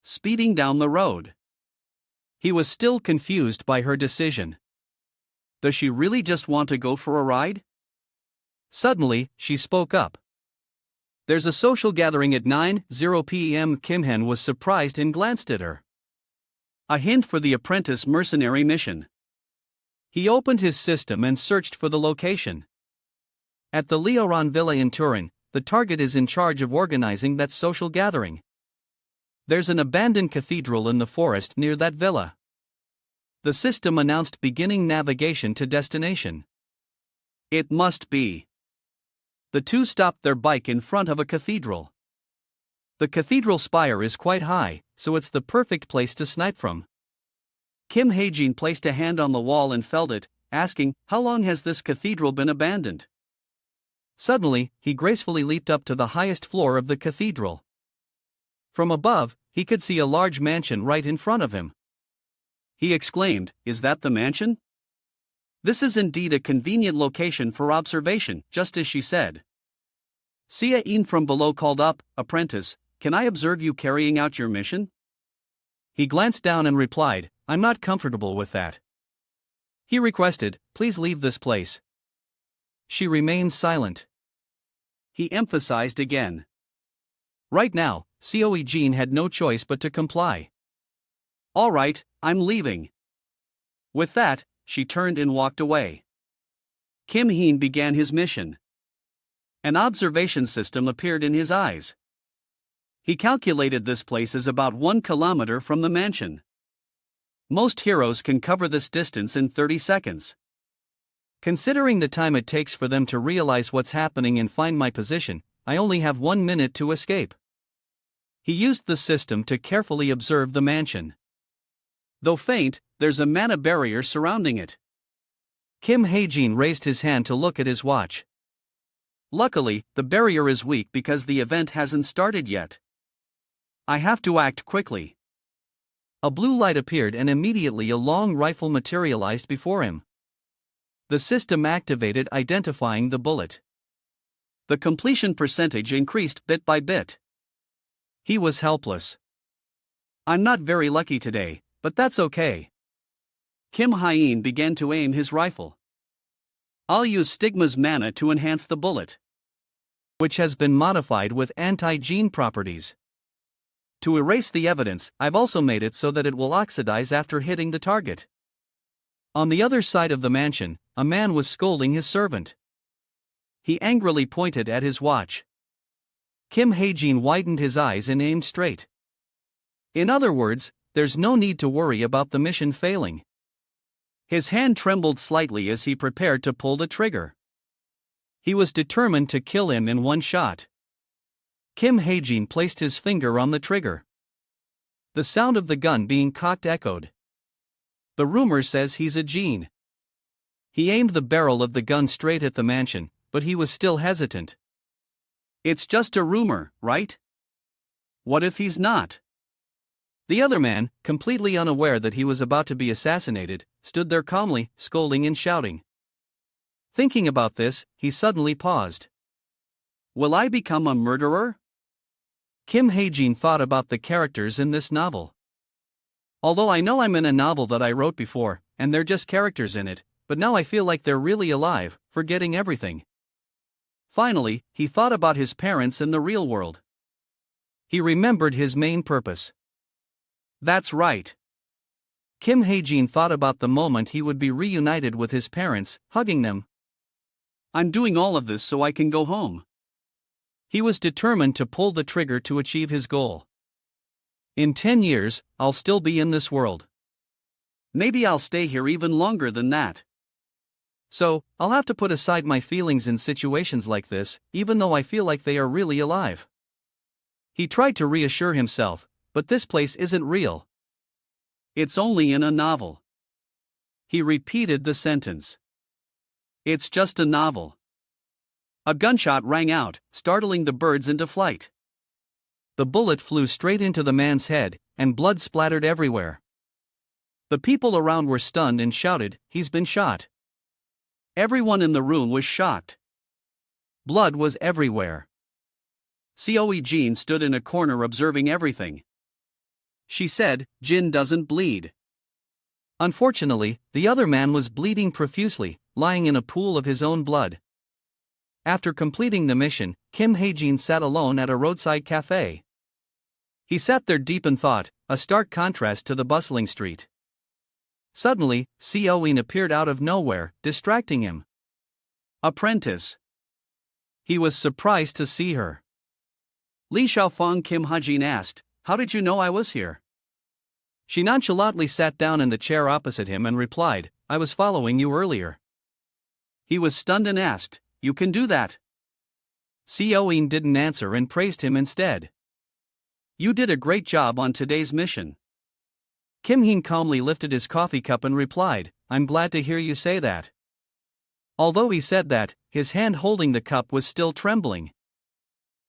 speeding down the road. He was still confused by her decision. Does she really just want to go for a ride? Suddenly, she spoke up. "There's a social gathering at 9:00 p.m. Kim Hen was surprised and glanced at her. A hint for the apprentice mercenary mission. He opened his system and searched for the location. At the Leoran Villa in Turin, the target is in charge of organizing that social gathering. There's an abandoned cathedral in the forest near that villa. The system announced beginning navigation to destination. It must be." The two stopped their bike in front of a cathedral. The cathedral spire is quite high, so it's the perfect place to snipe from. Kim Hae-jin placed a hand on the wall and felt it, asking, "How long has this cathedral been abandoned?" Suddenly, he gracefully leaped up to the highest floor of the cathedral. From above, he could see a large mansion right in front of him. He exclaimed, "Is that the mansion?" This is indeed a convenient location for observation, just as she said. Sia-in from below called up, "Apprentice, can I observe you carrying out your mission?" He glanced down and replied, "I'm not comfortable with that." He requested, "Please leave this place." She remained silent. He emphasized again. Right now, Coe Jean had no choice but to comply. "All right, I'm leaving." With that, she turned and walked away. Kim Heen began his mission. An observation system appeared in his eyes. He calculated this place is about 1 kilometer from the mansion. Most heroes can cover this distance in 30 seconds. Considering the time it takes for them to realize what's happening and find my position, I only have 1 minute to escape. He used the system to carefully observe the mansion. Though faint, there's a mana barrier surrounding it. Kim Hae-jin raised his hand to look at his watch. Luckily, the barrier is weak because the event hasn't started yet. I have to act quickly. A blue light appeared and immediately a long rifle materialized before him. The system activated, identifying the bullet. The completion percentage increased bit by bit. He was helpless. I'm not very lucky today, but that's okay. Kim Hyen began to aim his rifle. I'll use Stigma's mana to enhance the bullet, which has been modified with anti-gene properties. To erase the evidence, I've also made it so that it will oxidize after hitting the target. On the other side of the mansion, a man was scolding his servant. He angrily pointed at his watch. Kim Hae-jin widened his eyes and aimed straight. In other words, there's no need to worry about the mission failing. His hand trembled slightly as he prepared to pull the trigger. He was determined to kill him in one shot. Kim Hae-jin placed his finger on the trigger. The sound of the gun being cocked echoed. The rumor says he's a gene. He aimed the barrel of the gun straight at the mansion, but he was still hesitant. It's just a rumor, right? What if he's not? The other man, completely unaware that he was about to be assassinated, stood there calmly, scolding and shouting. Thinking about this, he suddenly paused. Will I become a murderer? Kim Hae-jin thought about the characters in this novel. Although I know I'm in a novel that I wrote before, and they're just characters in it, but now I feel like they're really alive, forgetting everything. Finally, he thought about his parents in the real world. He remembered his main purpose. That's right. Kim Hae-jin thought about the moment he would be reunited with his parents, hugging them. I'm doing all of this so I can go home. He was determined to pull the trigger to achieve his goal. In 10 years, I'll still be in this world. Maybe I'll stay here even longer than that. So, I'll have to put aside my feelings in situations like this, even though I feel like they are really alive. He tried to reassure himself, but this place isn't real. It's only in a novel. He repeated the sentence. It's just a novel. A gunshot rang out, startling the birds into flight. The bullet flew straight into the man's head, and blood splattered everywhere. The people around were stunned and shouted, "He's been shot." Everyone in the room was shocked. Blood was everywhere. Seoi Jean stood in a corner observing everything. She said, "Jin doesn't bleed." Unfortunately, the other man was bleeding profusely, lying in a pool of his own blood. After completing the mission, Kim Hae-jin sat alone at a roadside cafe. He sat there deep in thought, a stark contrast to the bustling street. Suddenly, Seoin appeared out of nowhere, distracting him. Apprentice. He was surprised to see her. Li Xiaofang, Kim Hae-jin asked, "How did you know I was here?" She nonchalantly sat down in the chair opposite him and replied, "I was following you earlier." He was stunned and asked, "You can do that?" Seoin didn't answer and praised him instead. "You did a great job on today's mission." Kim Heen calmly lifted his coffee cup and replied, "I'm glad to hear you say that." Although he said that, his hand holding the cup was still trembling.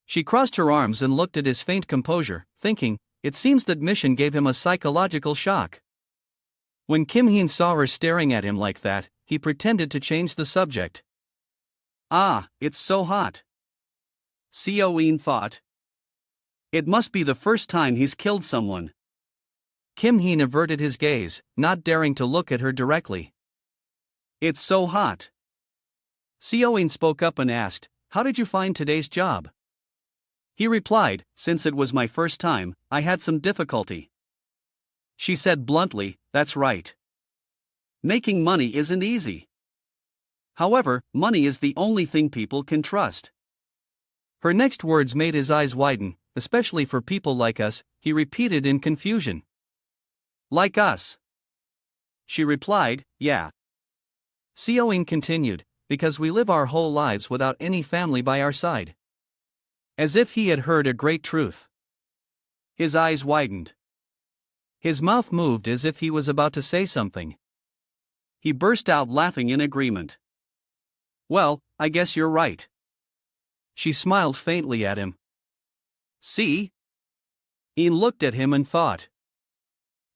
She crossed her arms and looked at his faint composure, thinking, it seems that mission gave him a psychological shock. When Kim Heen saw her staring at him like that, he pretended to change the subject. "Ah, it's so hot." Seoin thought. It must be the first time he's killed someone. Kim Heen averted his gaze, not daring to look at her directly. "It's so hot." Seoin spoke up and asked, "How did you find today's job?" He replied, "Since it was my first time, I had some difficulty." She said bluntly, "That's right. Making money isn't easy. However, money is the only thing people can trust." Her next words made his eyes widen, especially for people like us, he repeated in confusion. "Like us?" She replied, "Yeah." Seoin continued, "Because we live our whole lives without any family by our side." As if he had heard a great truth. His eyes widened. His mouth moved as if he was about to say something. He burst out laughing in agreement. "Well, I guess you're right." She smiled faintly at him. "See? Ian looked at him and thought.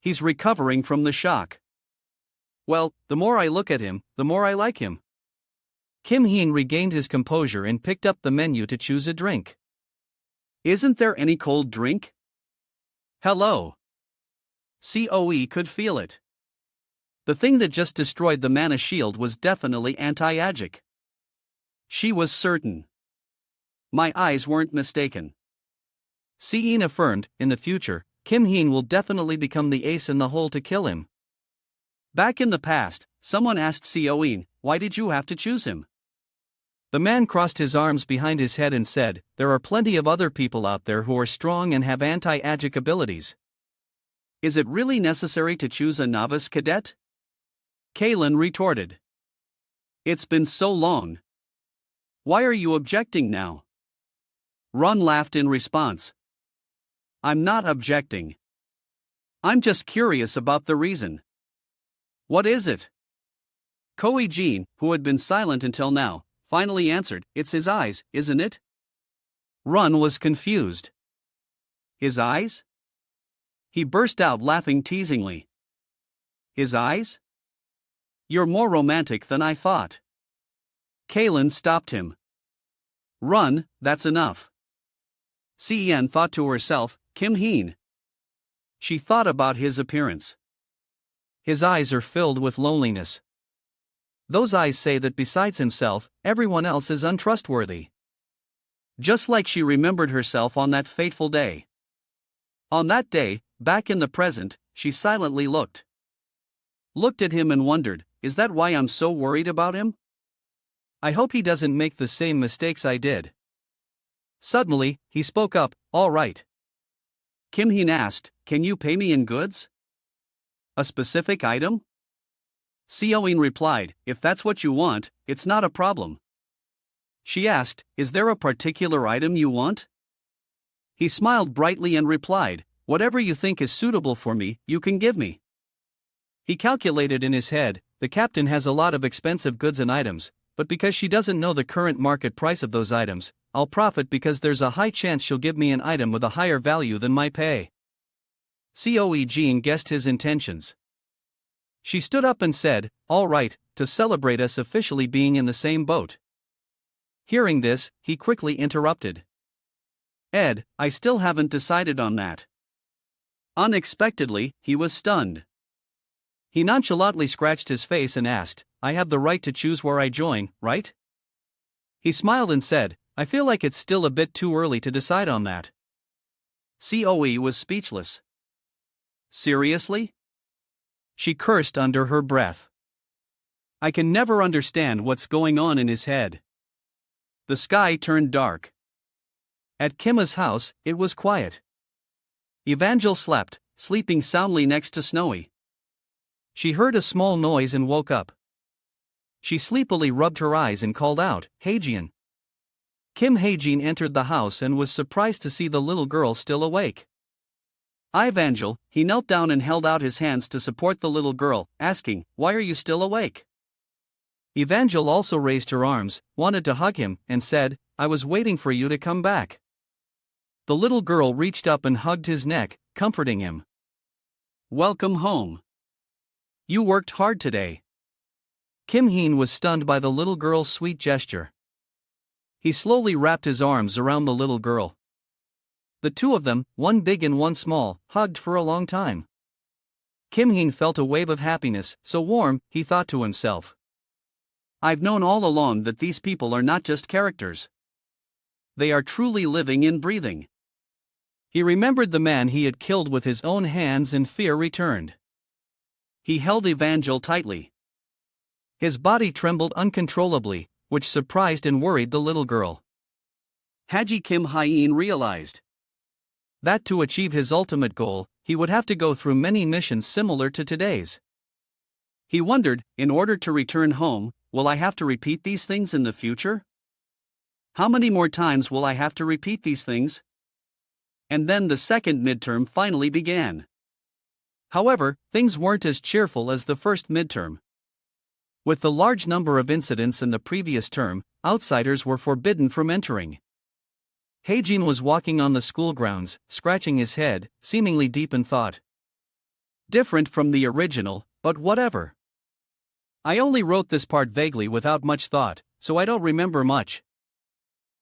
He's recovering from the shock. Well, the more I look at him, the more I like him. Kim Heen regained his composure and picked up the menu to choose a drink. Isn't there any cold drink? Hello. COE could feel it. The thing that just destroyed the mana shield was definitely anti-agic. She was certain. My eyes weren't mistaken. Ian affirmed, in the future, Kim Heen will definitely become the ace in the hole to kill him. Back in the past, someone asked Ian, why did you have to choose him? The man crossed his arms behind his head and said, there are plenty of other people out there who are strong and have anti-agic abilities. Is it really necessary to choose a novice cadet? Kalen retorted. It's been so long. Why are you objecting now? Ron laughed in response. I'm not objecting. I'm just curious about the reason. What is it? Koi Jean, who had been silent until now, finally answered, it's his eyes, isn't it? Ron was confused. His eyes? He burst out laughing teasingly. His eyes? You're more romantic than I thought. Kalen stopped him. Run, that's enough. Cen thought to herself, Kim Heen. She thought about his appearance. His eyes are filled with loneliness. Those eyes say that besides himself, everyone else is untrustworthy. Just like she remembered herself on that fateful day. On that day, back in the present, she silently looked at him and wondered, is that why I'm so worried about him? I hope he doesn't make the same mistakes I did. Suddenly, he spoke up, all right. Kim Heen asked, can you pay me in goods? A specific item? Seoin replied, if that's what you want, it's not a problem. She asked, is there a particular item you want? He smiled brightly and replied, whatever you think is suitable for me, you can give me. He calculated in his head, the captain has a lot of expensive goods and items, but because she doesn't know the current market price of those items, I'll profit because there's a high chance she'll give me an item with a higher value than my pay. Coe Jean guessed his intentions. She stood up and said, all right, to celebrate us officially being in the same boat. Hearing this, he quickly interrupted. Ed, I still haven't decided on that. Unexpectedly, he was stunned. He nonchalantly scratched his face and asked, I have the right to choose where I join, right? He smiled and said, I feel like it's still a bit too early to decide on that. Coe was speechless. Seriously? She cursed under her breath. I can never understand what's going on in his head. The sky turned dark. At Kimma's house, it was quiet. Evangel slept, sleeping soundly next to Snowy. She heard a small noise and woke up. She sleepily rubbed her eyes and called out, Haejeon. Kim Haejeon entered the house and was surprised to see the little girl still awake. Evangel, he knelt down and held out his hands to support the little girl, asking, why are you still awake? Evangel also raised her arms, wanted to hug him, and said, I was waiting for you to come back. The little girl reached up and hugged his neck, comforting him. Welcome home. You worked hard today. Kim Heen was stunned by the little girl's sweet gesture. He slowly wrapped his arms around the little girl. The two of them, one big and one small, hugged for a long time. Kim Heen felt a wave of happiness, so warm, he thought to himself. I've known all along that these people are not just characters. They are truly living and breathing. He remembered the man he had killed with his own hands and fear returned. He held Evangel tightly. His body trembled uncontrollably, which surprised and worried the little girl. Haji Kim Hyen realized that to achieve his ultimate goal, he would have to go through many missions similar to today's. He wondered, in order to return home, will I have to repeat these things in the future? How many more times will I have to repeat these things? And then the second midterm finally began. However, things weren't as cheerful as the first midterm. With the large number of incidents in the previous term, outsiders were forbidden from entering. Heijin was walking on the school grounds, scratching his head, seemingly deep in thought. Different from the original, but whatever. I only wrote this part vaguely without much thought, so I don't remember much.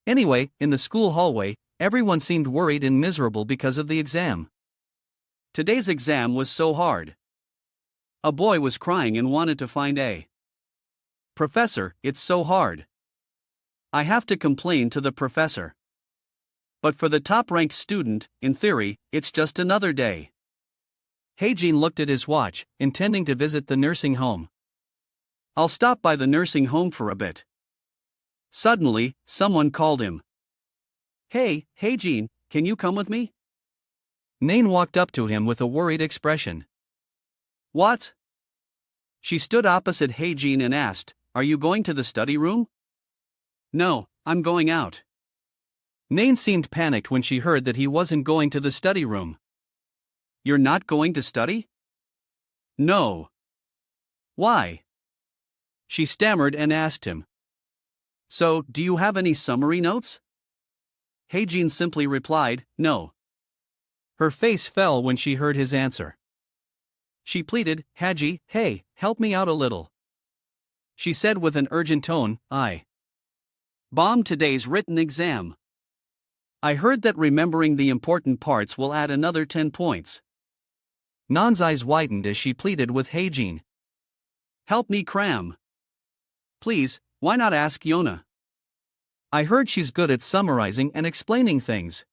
Anyway, in the school hallway, everyone seemed worried and miserable because of the exam. Today's exam was so hard. A boy was crying and wanted to find A. Professor, it's so hard. I have to complain to the professor. But for the top-ranked student, in theory, it's just another day. Heijin looked at his watch, intending to visit the nursing home. I'll stop by the nursing home for a bit. Suddenly, someone called him. Hey, Heijin, can you come with me? Nain walked up to him with a worried expression. What? She stood opposite Heijin and asked, Are you going to the study room? No, I'm going out. Nain seemed panicked when she heard that he wasn't going to the study room. You're not going to study? No. Why? She stammered and asked him. So, do you have any summary notes? Heijin simply replied, No. Her face fell when she heard his answer. She pleaded, Haji, hey, help me out a little. She said with an urgent tone, I bombed today's written exam. I heard that remembering the important parts will add another 10 points. Nan's eyes widened as she pleaded with Heijin. Help me cram. Please, why not ask Yona? I heard she's good at summarizing and explaining things.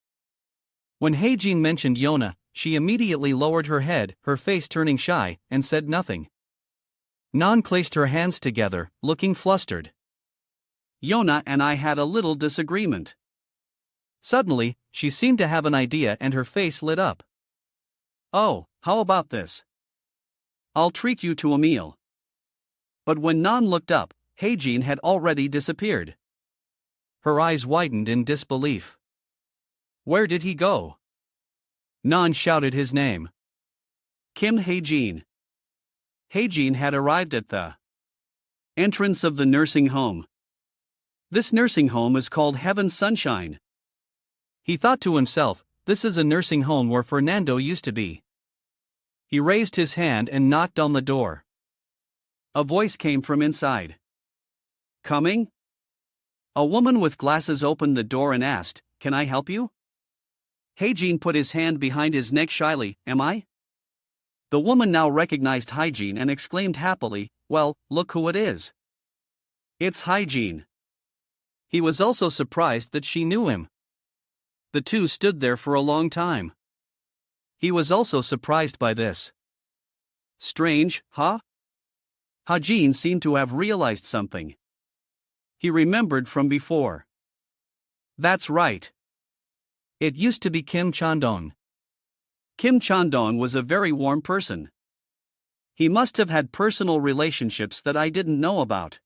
When Heijin mentioned Yona, she immediately lowered her head, her face turning shy, and said nothing. Nan placed her hands together, looking flustered. Yona and I had a little disagreement. Suddenly, she seemed to have an idea and her face lit up. Oh, how about this? I'll treat you to a meal. But when Nan looked up, Heijin had already disappeared. Her eyes widened in disbelief. Where did he go? Nan shouted his name. Kim Heijin. Heijin had arrived at the entrance of the nursing home. This nursing home is called Heaven's Sunshine. He thought to himself, this is a nursing home where Fernando used to be. He raised his hand and knocked on the door. A voice came from inside. Coming? A woman with glasses opened the door and asked, Can I help you? Heijin put his hand behind his neck shyly, Am I? The woman now recognized Heijin and exclaimed happily, Well, look who it is. It's Heijin. He was also surprised that she knew him. The two stood there for a long time. He was also surprised by this. Strange, huh? Heijin seemed to have realized something. He remembered from before. That's right. It used to be Kim Chandong. Kim Chandong was a very warm person. He must have had personal relationships that I didn't know about.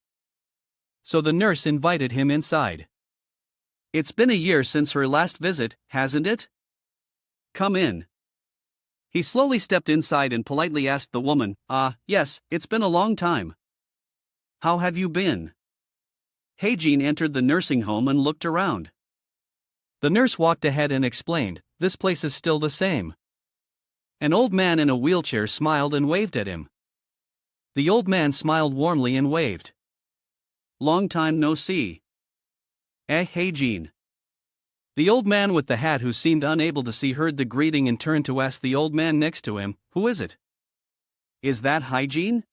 So the nurse invited him inside. It's been a year since her last visit, hasn't it? Come in. He slowly stepped inside and politely asked the woman, Yes, it's been a long time. How have you been? Heijin entered the nursing home and looked around. The nurse walked ahead and explained, This place is still the same. An old man in a wheelchair smiled and waved at him. The old man smiled warmly and waved. Long time no see. Heijin. The old man with the hat who seemed unable to see heard the greeting and turned to ask the old man next to him, Who is it? Is that Heijin?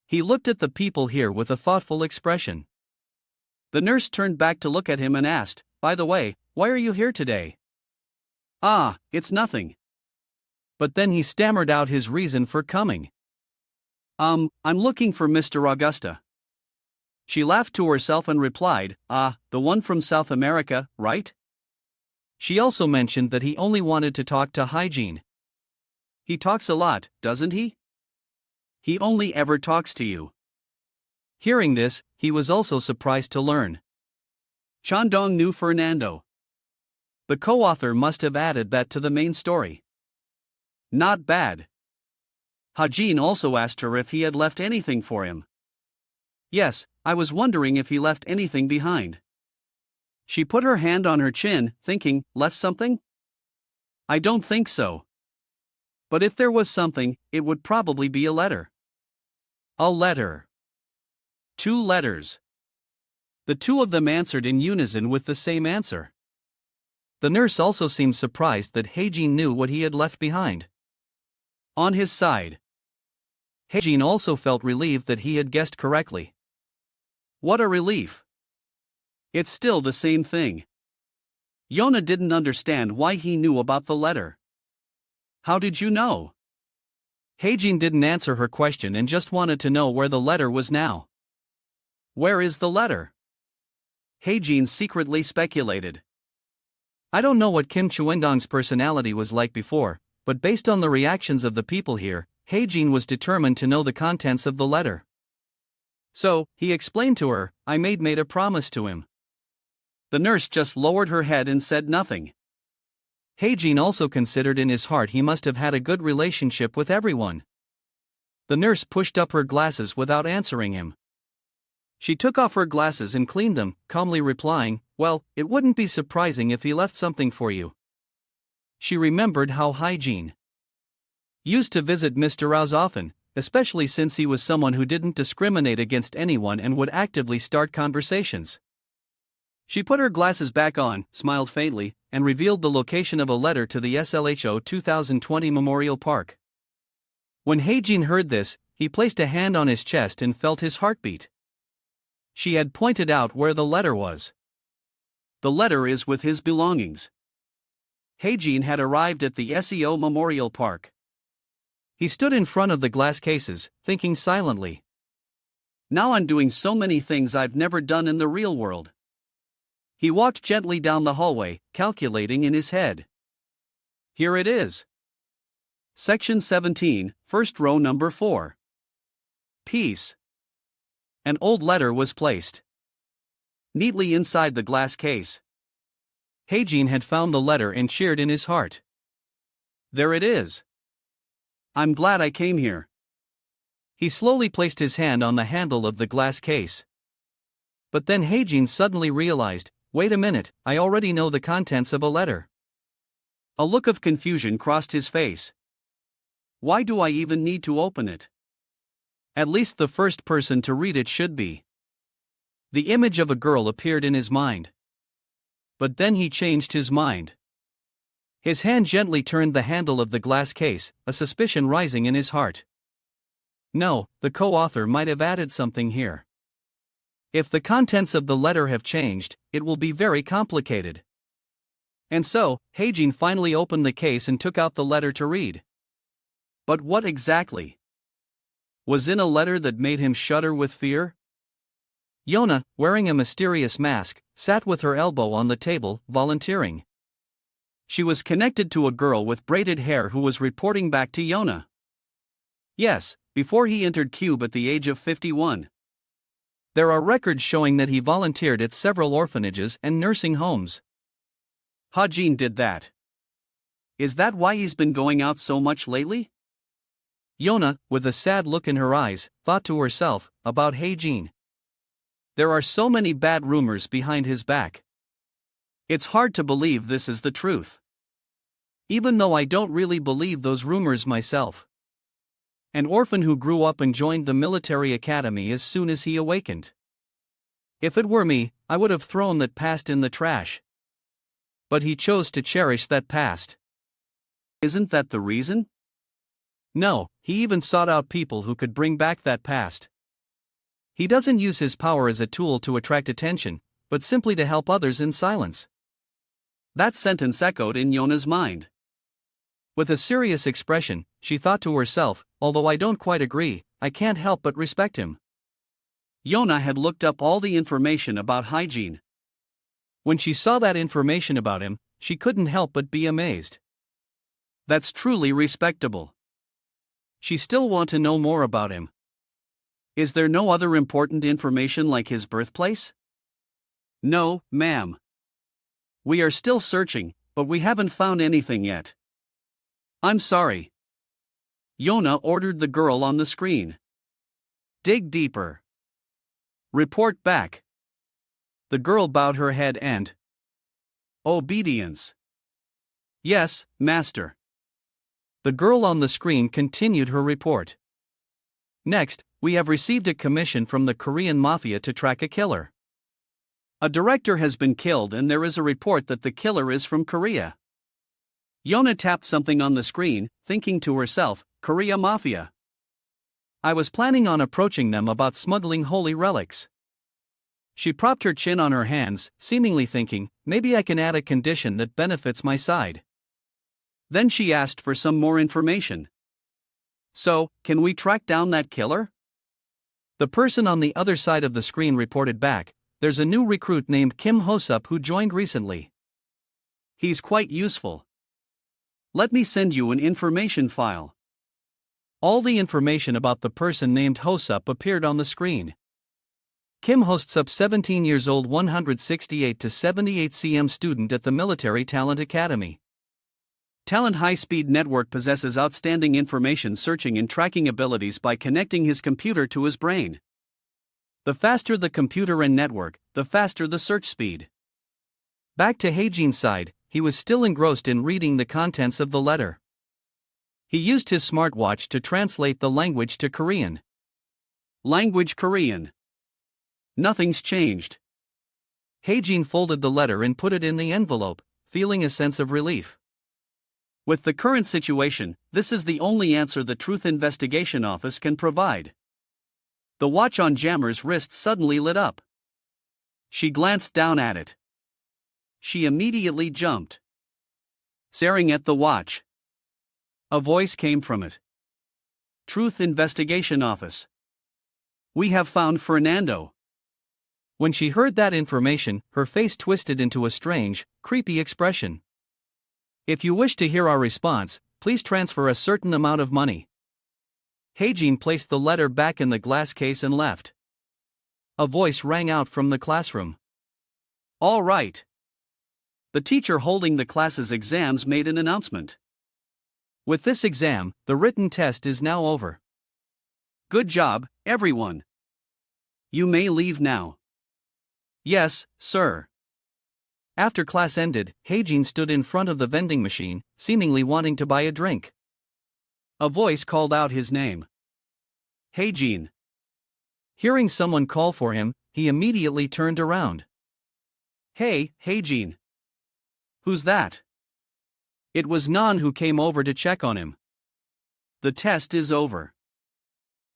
He looked at the people here with a thoughtful expression. The nurse turned back to look at him and asked, By the way, why are you here today? It's nothing. But then he stammered out his reason for coming. I'm looking for Mr. Augusta. She laughed to herself and replied, the one from South America, right? She also mentioned that he only wanted to talk to Heijin. He talks a lot, doesn't he? He only ever talks to you. Hearing this, he was also surprised to learn Chandong knew Fernando. The co-author must have added that to the main story. Not bad. Heijin also asked her if he had left anything for him. Yes, I was wondering if he left anything behind. She put her hand on her chin, thinking, left something? I don't think so. But if there was something, it would probably be a letter. A letter. 2 letters. The two of them answered in unison with the same answer. The nurse also seemed surprised that Heijin knew what he had left behind. On his side, Heijin also felt relieved that he had guessed correctly. What a relief! It's still the same thing. Yona didn't understand why he knew about the letter. How did you know? Heijin didn't answer her question and just wanted to know where the letter was now. Where is the letter? Heijin secretly speculated. I don't know what Kim Chuendong's personality was like before, but based on the reactions of the people here, Heijin was determined to know the contents of the letter. So, he explained to her, I made a promise to him. The nurse just lowered her head and said nothing. Heijin also considered in his heart he must have had a good relationship with everyone. The nurse pushed up her glasses without answering him. She took off her glasses and cleaned them, calmly replying, well, it wouldn't be surprising if he left something for you. She remembered how Heijin used to visit Mr. Rao's often, especially since he was someone who didn't discriminate against anyone and would actively start conversations. She put her glasses back on, smiled faintly, and revealed the location of a letter to the SLHO 2020 Memorial Park. When Heijin heard this, he placed a hand on his chest and felt his heartbeat. She had pointed out where the letter was. The letter is with his belongings. Heijin had arrived at the SEO Memorial Park. He stood in front of the glass cases, thinking silently. Now I'm doing so many things I've never done in the real world. He walked gently down the hallway, calculating in his head. Here it is. Section 17, first row number 4. Peace. An old letter was placed neatly inside the glass case. Heijin had found the letter and cheered in his heart. There it is. I'm glad I came here. He slowly placed his hand on the handle of the glass case. But then Heijin suddenly realized, wait a minute, I already know the contents of a letter. A look of confusion crossed his face. Why do I even need to open it? At least the first person to read it should be. The image of a girl appeared in his mind. But then he changed his mind. His hand gently turned the handle of the glass case, a suspicion rising in his heart. No, the co-author might have added something here. If the contents of the letter have changed, it will be very complicated. And so, Heijin finally opened the case and took out the letter to read. But what exactly was in a letter that made him shudder with fear? Yona, wearing a mysterious mask, sat with her elbow on the table, volunteering. She was connected to a girl with braided hair who was reporting back to Yona. Yes, before he entered Cube at the age of 51. There are records showing that he volunteered at several orphanages and nursing homes. Hajin did that. Is that why he's been going out so much lately? Yona, with a sad look in her eyes, thought to herself, about Heijin. There are so many bad rumors behind his back. It's hard to believe this is the truth. Even though I don't really believe those rumors myself. An orphan who grew up and joined the military academy as soon as he awakened. If it were me, I would have thrown that past in the trash. But he chose to cherish that past. Isn't that the reason? No, he even sought out people who could bring back that past. He doesn't use his power as a tool to attract attention, but simply to help others in silence. That sentence echoed in Yona's mind. With a serious expression, she thought to herself, although I don't quite agree, I can't help but respect him. Yona had looked up all the information about hygiene. When she saw that information about him, she couldn't help but be amazed. That's truly respectable. She still wants to know more about him. Is there no other important information like his birthplace? No, ma'am. We are still searching, but we haven't found anything yet. I'm sorry. Yona ordered the girl on the screen. Dig deeper. Report back. The girl bowed her head and obedience. Yes, master. The girl on the screen continued her report. Next, we have received a commission from the Korean mafia to track a killer. A director has been killed and there is a report that the killer is from Korea. Yona tapped something on the screen, thinking to herself, Korea Mafia. I was planning on approaching them about smuggling holy relics. She propped her chin on her hands, seemingly thinking, maybe I can add a condition that benefits my side. Then she asked for some more information. So, can we track down that killer? The person on the other side of the screen reported back, there's a new recruit named Kim Hosup who joined recently. He's quite useful. Let me send you an information file. All the information about the person named Hosup appeared on the screen. Kim Hosup, 17 years old, 168 to 78 cm student at the Military Talent Academy. Talent high-speed network possesses outstanding information searching and tracking abilities by connecting his computer to his brain. The faster the computer and network, the faster the search speed. Back to Haejin's side, he was still engrossed in reading the contents of the letter. He used his smartwatch to translate the language to Korean. Language Korean. Nothing's changed. Haejin folded the letter and put it in the envelope, feeling a sense of relief. With the current situation, this is the only answer the Truth Investigation Office can provide. The watch on Jammer's wrist suddenly lit up. She glanced down at it. She immediately jumped. Staring at the watch. A voice came from it. Truth Investigation Office. We have found Fernando. When she heard that information, her face twisted into a strange, creepy expression. If you wish to hear our response, please transfer a certain amount of money. Haejin placed the letter back in the glass case and left. A voice rang out from the classroom. All right. The teacher holding the class's exams made an announcement. With this exam, the written test is now over. Good job, everyone. You may leave now. Yes, sir. After class ended, Haejin stood in front of the vending machine, seemingly wanting to buy a drink. A voice called out his name. Haejin. Hearing someone call for him, he immediately turned around. Hey, Haejin. Who's that? It was Nan who came over to check on him. The test is over.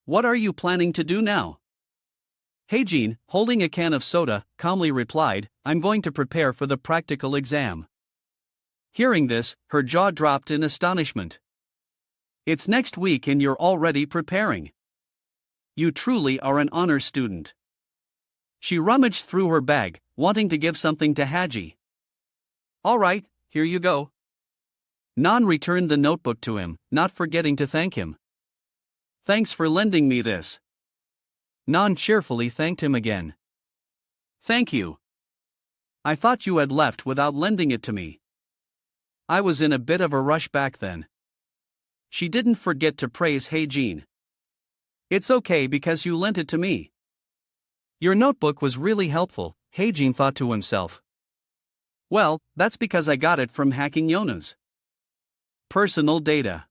What are you planning to do now? Haejin, holding a can of soda, calmly replied, I'm going to prepare for the practical exam. Hearing this, her jaw dropped in astonishment. It's next week and you're already preparing. You truly are an honor student. She rummaged through her bag, wanting to give something to Haji. All right, here you go. Nan returned the notebook to him, not forgetting to thank him. Thanks for lending me this. Nan cheerfully thanked him again. Thank you. I thought you had left without lending it to me. I was in a bit of a rush back then. She didn't forget to praise Haejin. It's okay because you lent it to me. Your notebook was really helpful, Haejin thought to himself. Well, that's because I got it from hacking Yona's personal data.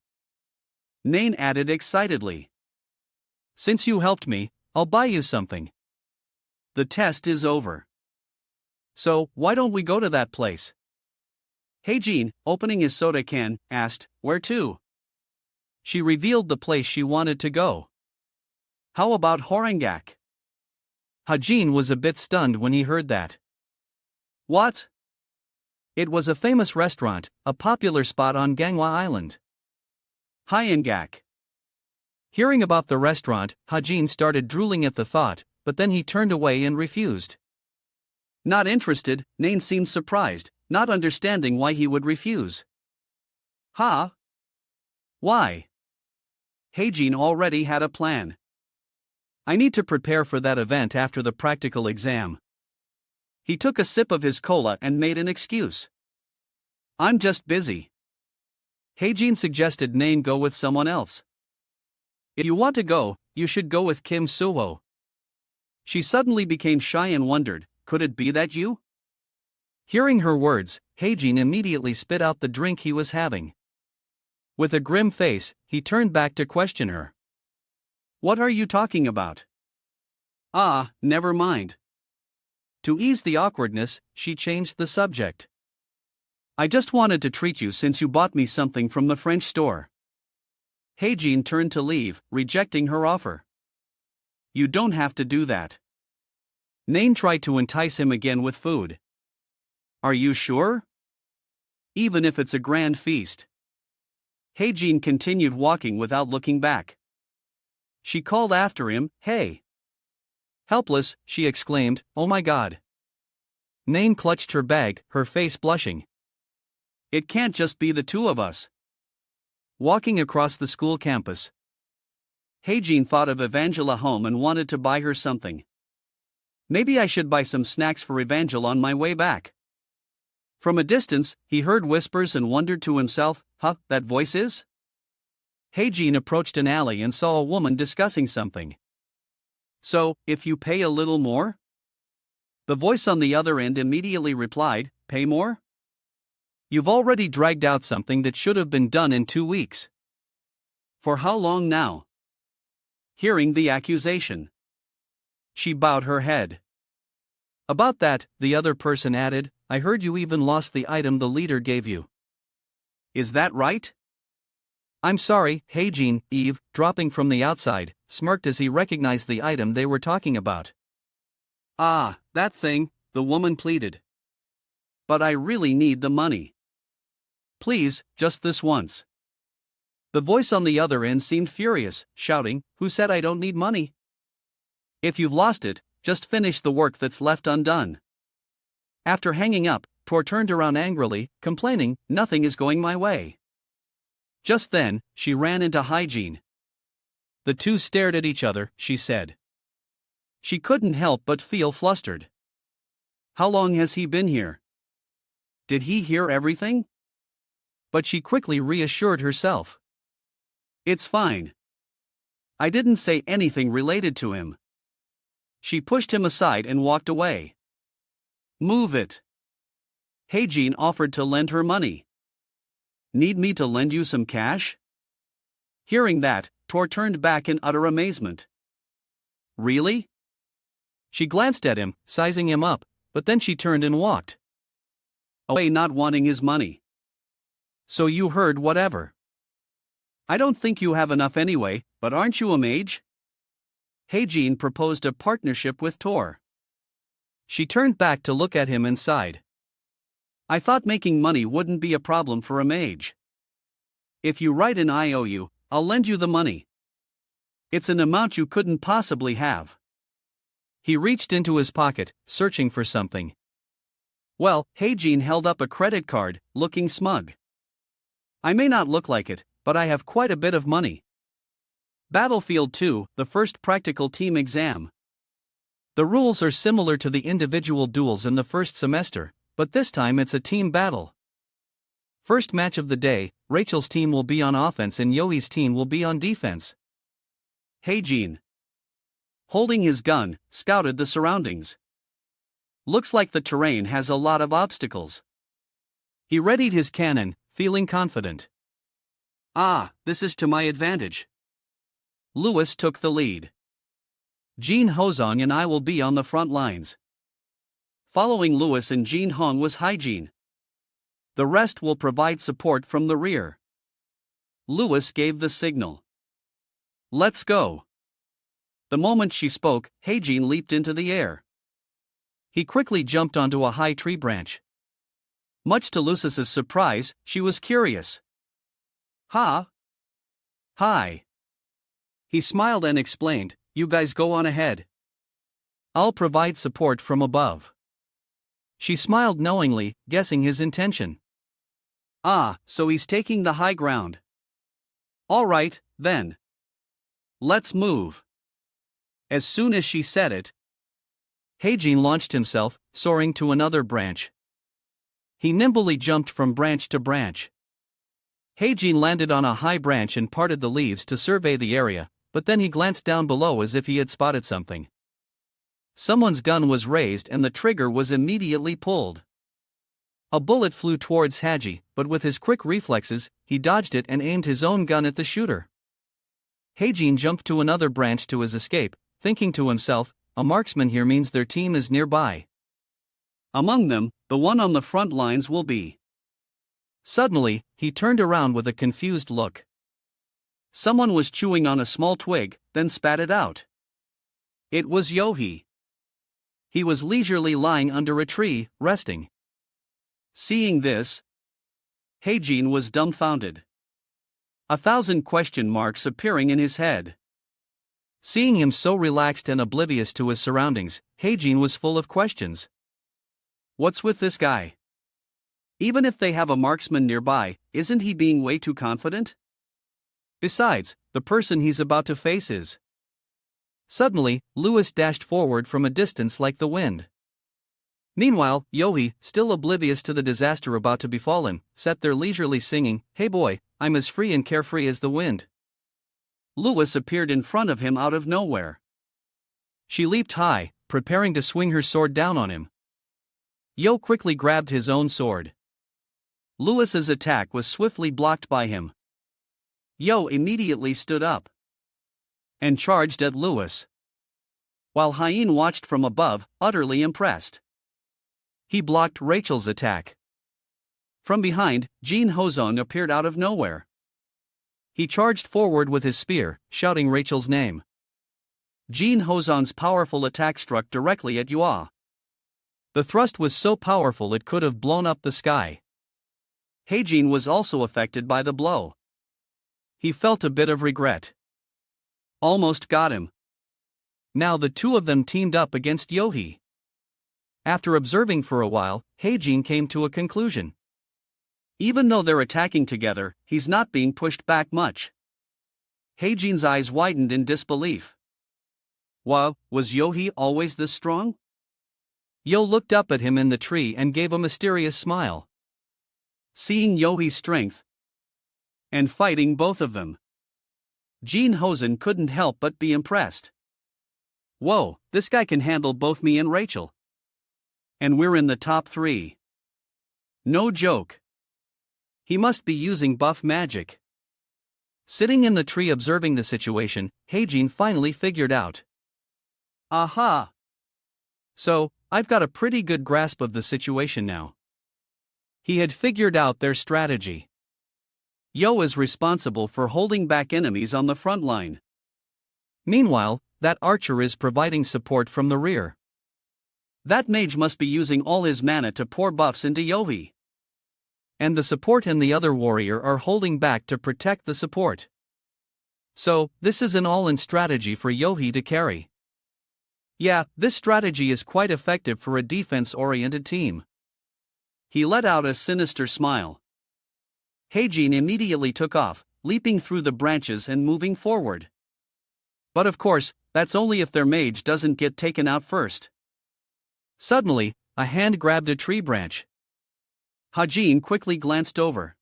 Nain added excitedly. Since you helped me, I'll buy you something. The test is over. So, why don't we go to that place? Haejin, opening his soda can, asked, where to? She revealed the place she wanted to go. How about Horengak? Haejin was a bit stunned when he heard that. What? It was a famous restaurant, a popular spot on Ganghwa Island. Hyangak. Hearing about the restaurant, Haejin started drooling at the thought, but then he turned away and refused. Not interested, Nain seemed surprised, not understanding why he would refuse. Huh? Why? Haejin already had a plan. I need to prepare for that event after the practical exam. He took a sip of his cola and made an excuse. I'm just busy. Haejin suggested Nain go with someone else. If you want to go, you should go with Kim Suho. She suddenly became shy and wondered, could it be that you? Hearing her words, Heijin immediately spit out the drink he was having. With a grim face, he turned back to question her. What are you talking about? Ah, never mind. To ease the awkwardness, she changed the subject. I just wanted to treat you since you bought me something from the French store. Heijin turned to leave, rejecting her offer. You don't have to do that. Nain tried to entice him again with food. Are you sure? Even if it's a grand feast. Heijin continued walking without looking back. She called after him, hey. Helpless, she exclaimed, oh my god. Nain clutched her bag, her face blushing. It can't just be the two of us. Walking across the school campus, Heijin thought of Evangela home and wanted to buy her something. Maybe I should buy some snacks for Evangela on my way back. From a distance, he heard whispers and wondered to himself, that voice is? Heijin approached an alley and saw a woman discussing something. So, if you pay a little more? The voice on the other end immediately replied, pay more? You've already dragged out something that should have been done in 2 weeks. For how long now? Hearing the accusation, she bowed her head. About that, the other person added, I heard you even lost the item the leader gave you. Is that right? I'm sorry, Heijin, Eve, dropping from the outside, smirked as he recognized the item they were talking about. Ah, that thing, the woman pleaded. But I really need the money. Please, just this once. The voice on the other end seemed furious, shouting, who said I don't need money? If you've lost it, just finish the work that's left undone. After hanging up, Tor turned around angrily, complaining, nothing is going my way. Just then, she ran into Heijin. The two stared at each other, she said. She couldn't help but feel flustered. How long has he been here? Did he hear everything? But she quickly reassured herself. It's fine. I didn't say anything related to him. She pushed him aside and walked away. Move it. Heijin offered to lend her money. Need me to lend you some cash? Hearing that, Tor turned back in utter amazement. Really? She glanced at him, sizing him up, but then she turned and walked away, not wanting his money. So you heard whatever. I don't think you have enough anyway, but aren't you a mage? Heijin proposed a partnership with Tor. She turned back to look at him and sighed. I thought making money wouldn't be a problem for a mage. If you write an IOU, I'll lend you the money. It's an amount you couldn't possibly have. He reached into his pocket, searching for something. Well, Heijin held up a credit card, looking smug. I may not look like it, but I have quite a bit of money. Battlefield 2, the first practical team exam. The rules are similar to the individual duels in the first semester, but this time it's a team battle. First match of the day, Rachel's team will be on offense and Yoi's team will be on defense. Heijin, holding his gun, scouted the surroundings. Looks like the terrain has a lot of obstacles. He readied his cannon, feeling confident. Ah, this is to my advantage. Lewis took the lead. Jin Hozong and I will be on the front lines. Following Lewis and Jin Hong was Heijin. The rest will provide support from the rear. Lewis gave the signal. Let's go. The moment she spoke, Heijin leaped into the air. He quickly jumped onto a high tree branch. Much to Lucis's surprise, she was curious. Ha? Hi. He smiled and explained, you guys go on ahead. I'll provide support from above. She smiled knowingly, guessing his intention. Ah, so he's taking the high ground. All right, then. Let's move. As soon as she said it, Heijin launched himself, soaring to another branch. He nimbly jumped from branch to branch. Heijin landed on a high branch and parted the leaves to survey the area, but then he glanced down below as if he had spotted something. Someone's gun was raised and the trigger was immediately pulled. A bullet flew towards Haji, but with his quick reflexes, he dodged it and aimed his own gun at the shooter. Heijin jumped to another branch to his escape, thinking to himself, a marksman here means their team is nearby. Among them, the one on the front lines will be. Suddenly, he turned around with a confused look. Someone was chewing on a small twig, then spat it out. It was Yohi. He was leisurely lying under a tree, resting. Seeing this, Heijin was dumbfounded. 1,000 question marks appearing in his head. Seeing him so relaxed and oblivious to his surroundings, Heijin was full of questions. What's with this guy? Even if they have a marksman nearby, isn't he being way too confident? Besides, the person he's about to face is. Suddenly, Lewis dashed forward from a distance like the wind. Meanwhile, Yohi, still oblivious to the disaster about to befall him, sat there leisurely singing, "Hey boy, I'm as free and carefree as the wind." Lewis appeared in front of him out of nowhere. She leaped high, preparing to swing her sword down on him. Yo quickly grabbed his own sword. Lewis's attack was swiftly blocked by him. Yo immediately stood up and charged at Lewis, while Hyene watched from above, utterly impressed. He blocked Rachel's attack. From behind, Jin Hozon appeared out of nowhere. He charged forward with his spear, shouting Rachel's name. Jin Hozon's powerful attack struck directly at Yua. The thrust was so powerful it could have blown up the sky. Heijin was also affected by the blow. He felt a bit of regret. Almost got him. Now the two of them teamed up against Yohi. After observing for a while, Heijin came to a conclusion. Even though they're attacking together, he's not being pushed back much. Heijin's eyes widened in disbelief. Wow, was Yohi always this strong? Yo looked up at him in the tree and gave a mysterious smile. Seeing Yohi's strength and fighting both of them, Jin Hozon couldn't help but be impressed. Whoa, this guy can handle both me and Rachel. And we're in the top 3. No joke. He must be using buff magic. Sitting in the tree observing the situation, Heijin finally figured out. Aha! So, I've got a pretty good grasp of the situation now. He had figured out their strategy. Yo is responsible for holding back enemies on the front line. Meanwhile, that archer is providing support from the rear. That mage must be using all his mana to pour buffs into Yohi. And the support and the other warrior are holding back to protect the support. So, this is an all-in strategy for Yohi to carry. Yeah, this strategy is quite effective for a defense-oriented team. He let out a sinister smile. Heijin immediately took off, leaping through the branches and moving forward. But of course, that's only if their mage doesn't get taken out first. Suddenly, a hand grabbed a tree branch. Hajin quickly glanced over.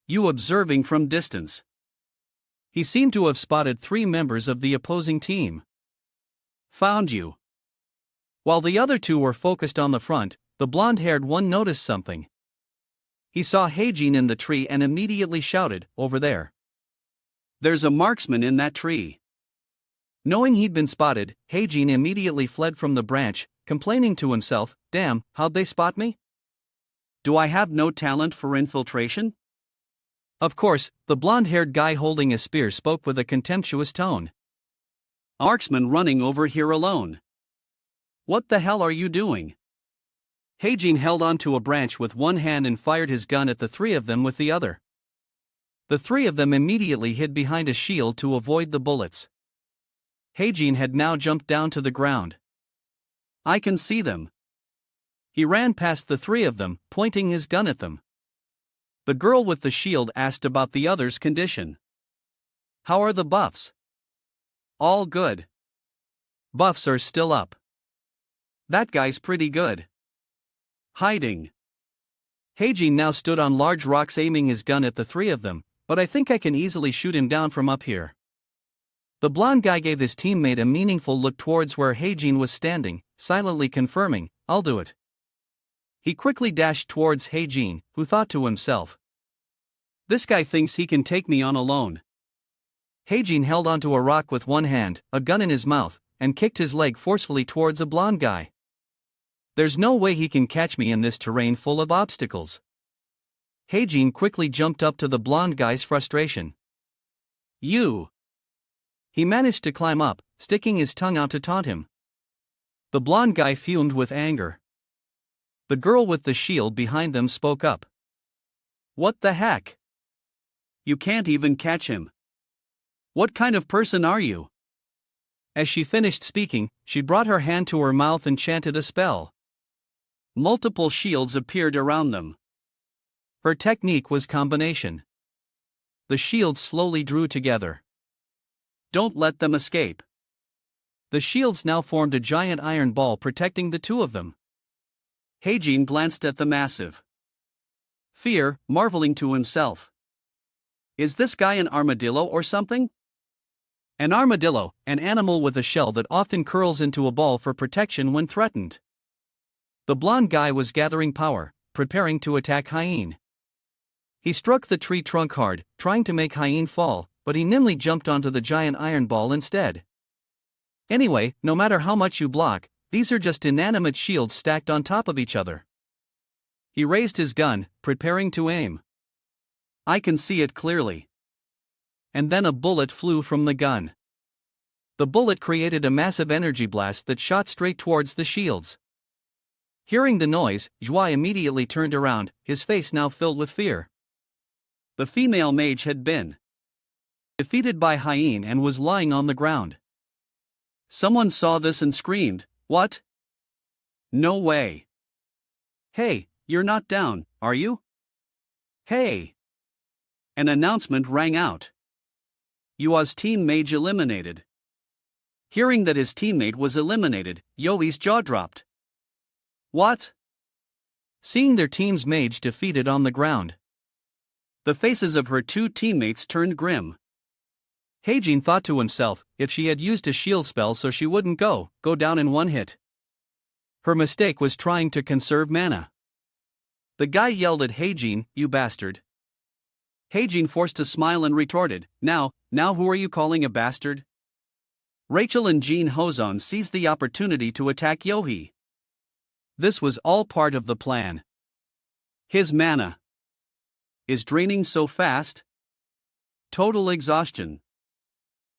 You observing from distance. He seemed to have spotted 3 members of the opposing team. Found you. While the other 2 were focused on the front, the blonde-haired one noticed something. He saw Heijin in the tree and immediately shouted, "Over there. There's a marksman in that tree." Knowing he'd been spotted, Heijin immediately fled from the branch, complaining to himself, "Damn, how'd they spot me? Do I have no talent for infiltration?" Of course, the blonde-haired guy holding a spear spoke with a contemptuous tone. "Marksman running over here alone. What the hell are you doing?" Heijin held onto a branch with one hand and fired his gun at the 3 of them with the other. The 3 of them immediately hid behind a shield to avoid the bullets. Heijin had now jumped down to the ground. I can see them. He ran past the 3 of them, pointing his gun at them. The girl with the shield asked about the other's condition. How are the buffs? All good. Buffs are still up. That guy's pretty good. Hiding. Heijin now stood on large rocks aiming his gun at the 3 of them, but I think I can easily shoot him down from up here. The blonde guy gave his teammate a meaningful look towards where Heijin was standing, silently confirming, "I'll do it." He quickly dashed towards Heijin, who thought to himself, "This guy thinks he can take me on alone." Heijin held onto a rock with one hand, a gun in his mouth, and kicked his leg forcefully towards a blonde guy. "There's no way he can catch me in this terrain full of obstacles." Heijin quickly jumped up to the blonde guy's frustration. "You!" He managed to climb up, sticking his tongue out to taunt him. The blonde guy fumed with anger. The girl with the shield behind them spoke up. "What the heck? You can't even catch him. What kind of person are you?" As she finished speaking, she brought her hand to her mouth and chanted a spell. Multiple shields appeared around them. Her technique was combination. The shields slowly drew together. "Don't let them escape." The shields now formed a giant iron ball protecting the two of them. Heijin glanced at the massive fear, marveling to himself. "Is this guy an armadillo or something?" An armadillo, an animal with a shell that often curls into a ball for protection when threatened. The blonde guy was gathering power, preparing to attack Hyene. He struck the tree trunk hard, trying to make Hyene fall, but he nimbly jumped onto the giant iron ball instead. Anyway, no matter how much you block, these are just inanimate shields stacked on top of each other. He raised his gun, preparing to aim. "I can see it clearly." And then a bullet flew from the gun. The bullet created a massive energy blast that shot straight towards the shields. Hearing the noise, Zhuai immediately turned around, his face now filled with fear. The female mage had been defeated by Hyene and was lying on the ground. Someone saw this and screamed, "What? No way. Hey, you're not down, are you? Hey!" An announcement rang out. Yua's team mage eliminated. Hearing that his teammate was eliminated, Yoi's jaw dropped. "What?" Seeing their team's mage defeated on the ground, the faces of her two teammates turned grim. Heijin thought to himself, if she had used a shield spell so she wouldn't go down in one hit. Her mistake was trying to conserve mana. The guy yelled at Heijin, "You bastard." Heijin forced a smile and retorted, Now who are you calling a bastard?" Rachel and Jin Hozon seized the opportunity to attack Yohei. This was all part of the plan. His mana is draining so fast. Total exhaustion.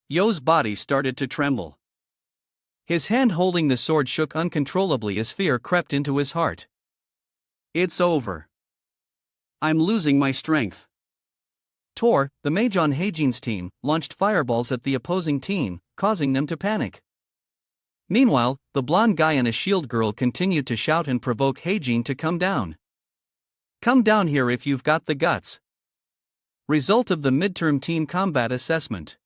Yo's body started to tremble. His hand holding the sword shook uncontrollably as fear crept into his heart. "It's over. I'm losing my strength." Tor, the mage on Heijin's team, launched fireballs at the opposing team, causing them to panic. Meanwhile, the blonde guy and a shield girl continued to shout and provoke Heijin to come down. "Come down here if you've got the guts." Result of the midterm team combat assessment.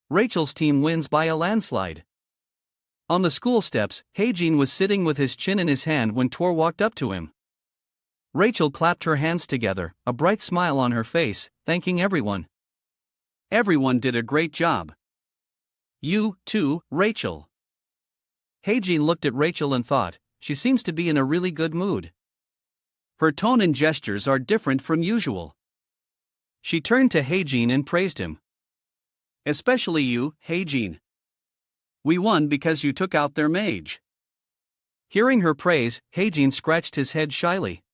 Rachel's team wins by a landslide. On the school steps, Heijin was sitting with his chin in his hand when Tor walked up to him. Rachel clapped her hands together, a bright smile on her face, thanking everyone. "Everyone did a great job. You, too, Rachel." Heijin looked at Rachel and thought, she seems to be in a really good mood. Her tone and gestures are different from usual. She turned to Heijin and praised him. "Especially you, Heijin. We won because you took out their mage." Hearing her praise, Heijin scratched his head shyly.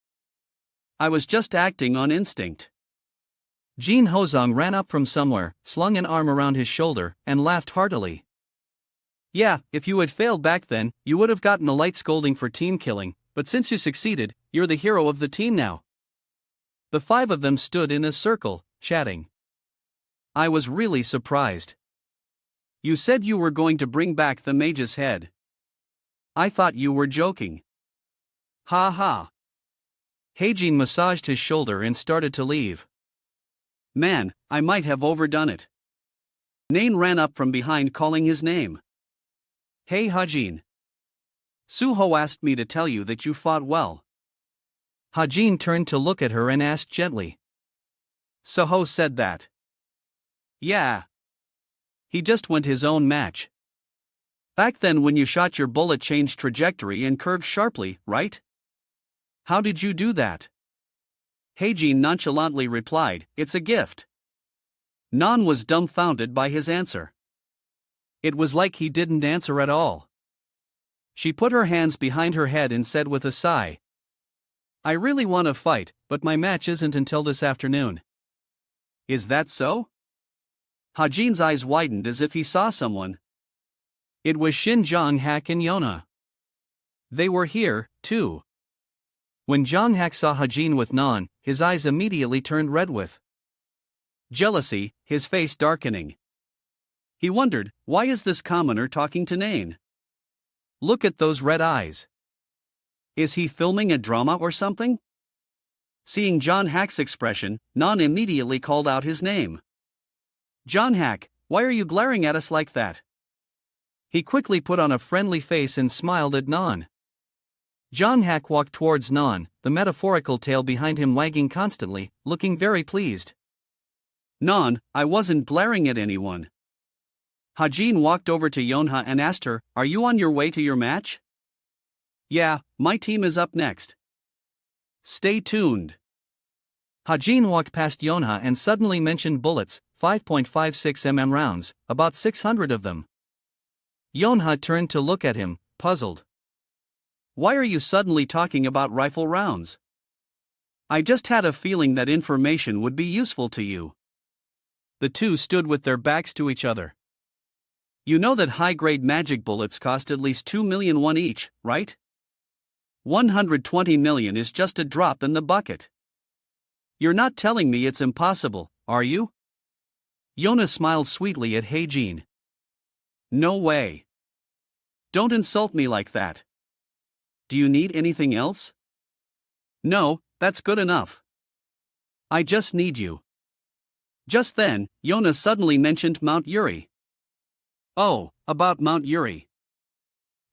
"I was just acting on instinct." Jin Hozong ran up from somewhere, slung an arm around his shoulder, and laughed heartily. "Yeah, if you had failed back then, you would have gotten a light scolding for team killing, but since you succeeded, you're the hero of the team now." The five of them stood in a circle, chatting. "I was really surprised. You said you were going to bring back the mage's head. I thought you were joking." "Ha ha." Heijin massaged his shoulder and started to leave. "Man, I might have overdone it." Nain ran up from behind calling his name. "Hey Hajin. Suho asked me to tell you that you fought well." Hajin turned to look at her and asked gently. "Suho said that?" "Yeah." He just went his own match. Back then when you shot your bullet changed trajectory and curved sharply, right? How did you do that? Heijin nonchalantly replied, it's a gift. Nan was dumbfounded by his answer. It was like he didn't answer at all. She put her hands behind her head and said with a sigh, I really want to fight, but my match isn't until this afternoon. Is that so? Hajin's eyes widened as if he saw someone. It was Shin Jong-hak and Yona. They were here, too. When Jong-hak saw Hajin with Nan, his eyes immediately turned red with jealousy, his face darkening. He wondered, why is this commoner talking to Nain? Look at those red eyes. Is he filming a drama or something? Seeing Jong-hak's expression, Nan immediately called out his name. Jong-hak, why are you glaring at us like that? He quickly put on a friendly face and smiled at Nan. Jong-hak walked towards Nan, the metaphorical tail behind him wagging constantly, looking very pleased. Nan, I wasn't glaring at anyone. Hajin walked over to Yonha and asked her, are you on your way to your match? Yeah, my team is up next. Stay tuned. Hajin walked past Yonha and suddenly mentioned bullets, 5.56 rounds, about 600 of them. Yonha turned to look at him, puzzled. Why are you suddenly talking about rifle rounds? I just had a feeling that information would be useful to you. The two stood with their backs to each other. You know that high-grade magic bullets cost at least 2 million won each, right? 120 million is just a drop in the bucket. You're not telling me it's impossible, are you? Yona smiled sweetly at Heijin. No way. Don't insult me like that. Do you need anything else? No, that's good enough. I just need you. Just then, Yona suddenly mentioned Mount Yuri. Oh, about Mount Yuri.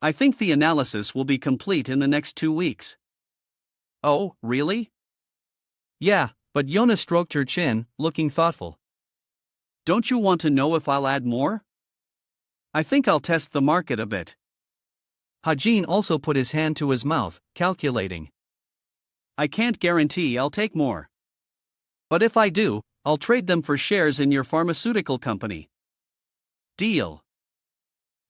I think the analysis will be complete in the next 2 weeks. Oh, really? Yeah, but Yona stroked her chin, looking thoughtful. Don't you want to know if I'll add more? I think I'll test the market a bit. Hajin also put his hand to his mouth, calculating. I can't guarantee I'll take more. But if I do, I'll trade them for shares in your pharmaceutical company. Deal.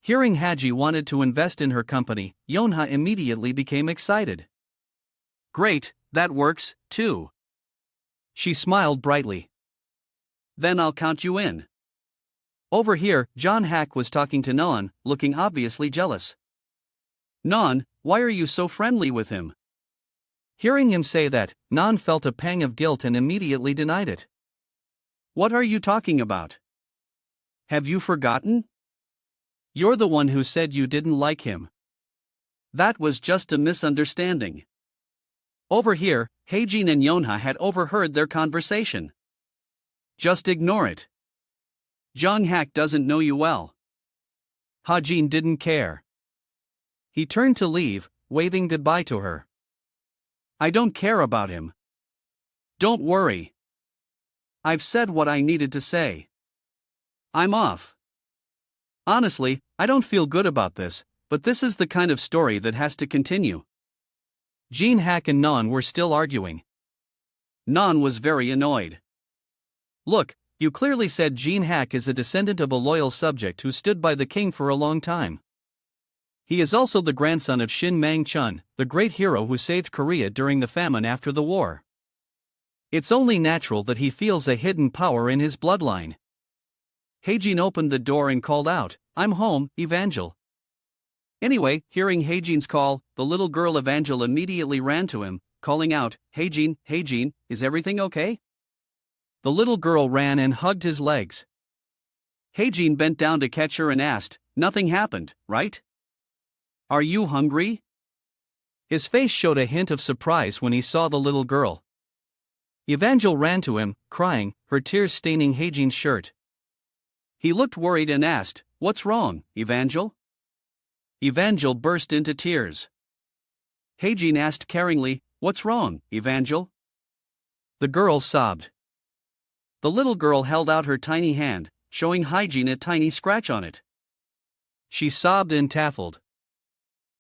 Hearing Haji wanted to invest in her company, Yonha immediately became excited. Great, that works, too. She smiled brightly. Then I'll count you in. Over here, Jong-hak was talking to Nan, looking obviously jealous. Nan, why are you so friendly with him? Hearing him say that, Nan felt a pang of guilt and immediately denied it. What are you talking about? Have you forgotten? You're the one who said you didn't like him. That was just a misunderstanding. Over here, Heijin and Yonha had overheard their conversation. Just ignore it. Jong-hak doesn't know you well. Hajin didn't care. He turned to leave, waving goodbye to her. I don't care about him. Don't worry. I've said what I needed to say. I'm off. Honestly, I don't feel good about this, but this is the kind of story that has to continue. Jong-hak and Nan were still arguing. Nan was very annoyed. Look, you clearly said Jong-hak is a descendant of a loyal subject who stood by the king for a long time. He is also the grandson of Shin Mang-chun, the great hero who saved Korea during the famine after the war. It's only natural that he feels a hidden power in his bloodline. Heijin opened the door and called out, I'm home, Evangel. Anyway, hearing Heijin's call, the little girl Evangel immediately ran to him, calling out, Heijin, Heijin, is everything okay? The little girl ran and hugged his legs. Heijin bent down to catch her and asked, nothing happened, right? Are you hungry? His face showed a hint of surprise when he saw the little girl. Evangel ran to him, crying, her tears staining Heijin's shirt. He looked worried and asked, what's wrong, Evangel? Evangel burst into tears. Heijin asked caringly, what's wrong, Evangel? The girl sobbed. The little girl held out her tiny hand, showing Hygiene a tiny scratch on it. She sobbed and taffled.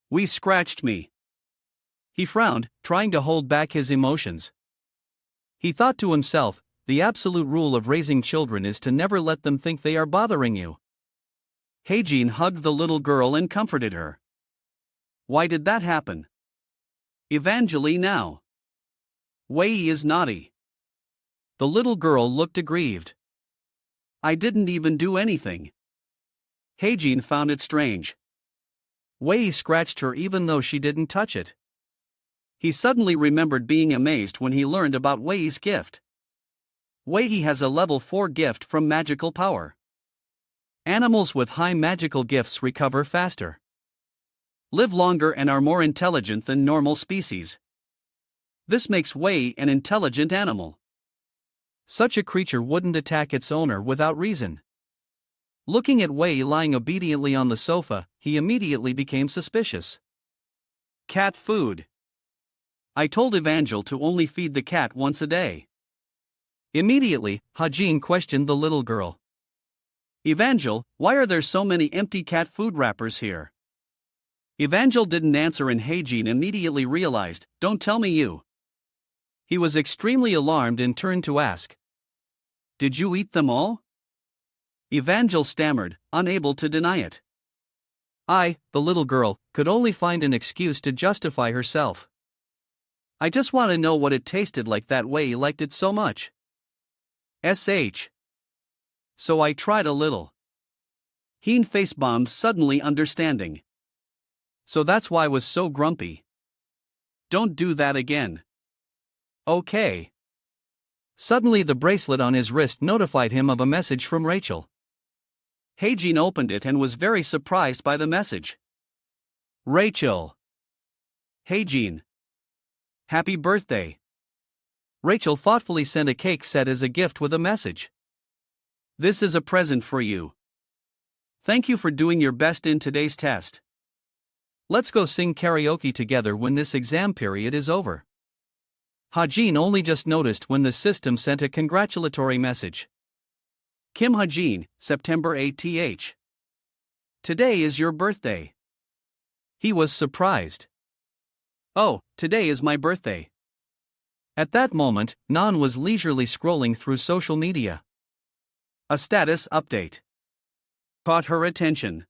"We scratched me." He frowned, trying to hold back his emotions. He thought to himself, the absolute rule of raising children is to never let them think they are bothering you. Hygiene hugged the little girl and comforted her. "Why did that happen?" "Evangeline now. Wei is naughty." The little girl looked aggrieved. "I didn't even do anything." Hygiene found it strange. Wei scratched her even though she didn't touch it. He suddenly remembered being amazed when he learned about Wei's gift. Wei has a level 4 gift from magical power. Animals with high magical gifts recover faster, live longer, and are more intelligent than normal species. This makes Wei an intelligent animal. Such a creature wouldn't attack its owner without reason. Looking at Wei lying obediently on the sofa, he immediately became suspicious. "Cat food. I told Evangel to only feed the cat once a day." Immediately, Hygiene questioned the little girl. "Evangel, why are there so many empty cat food wrappers here?" Evangel didn't answer and Hygiene immediately realized, "Don't tell me you." He was extremely alarmed and turned to ask, "Did you eat them all?" Evangel stammered, unable to deny it. The little girl, could only find an excuse to justify herself. "I just want to know what it tasted like, that Wei liked it so much. So I tried a little." Heen face-bombed, suddenly understanding. "So that's why I was so grumpy. Don't do that again." "Okay." Suddenly the bracelet on his wrist notified him of a message from Rachel. Hygiene opened it and was very surprised by the message. "Rachel." "Hygiene. Happy birthday." Rachel thoughtfully sent a cake set as a gift with a message. "This is a present for you. Thank you for doing your best in today's test. Let's go sing karaoke together when this exam period is over." Hygiene only just noticed when the system sent a congratulatory message. "Kim Hygiene, September 8th. Today is your birthday." He was surprised. "Oh, today is my birthday." At that moment, Nan was leisurely scrolling through social media. A status update caught her attention.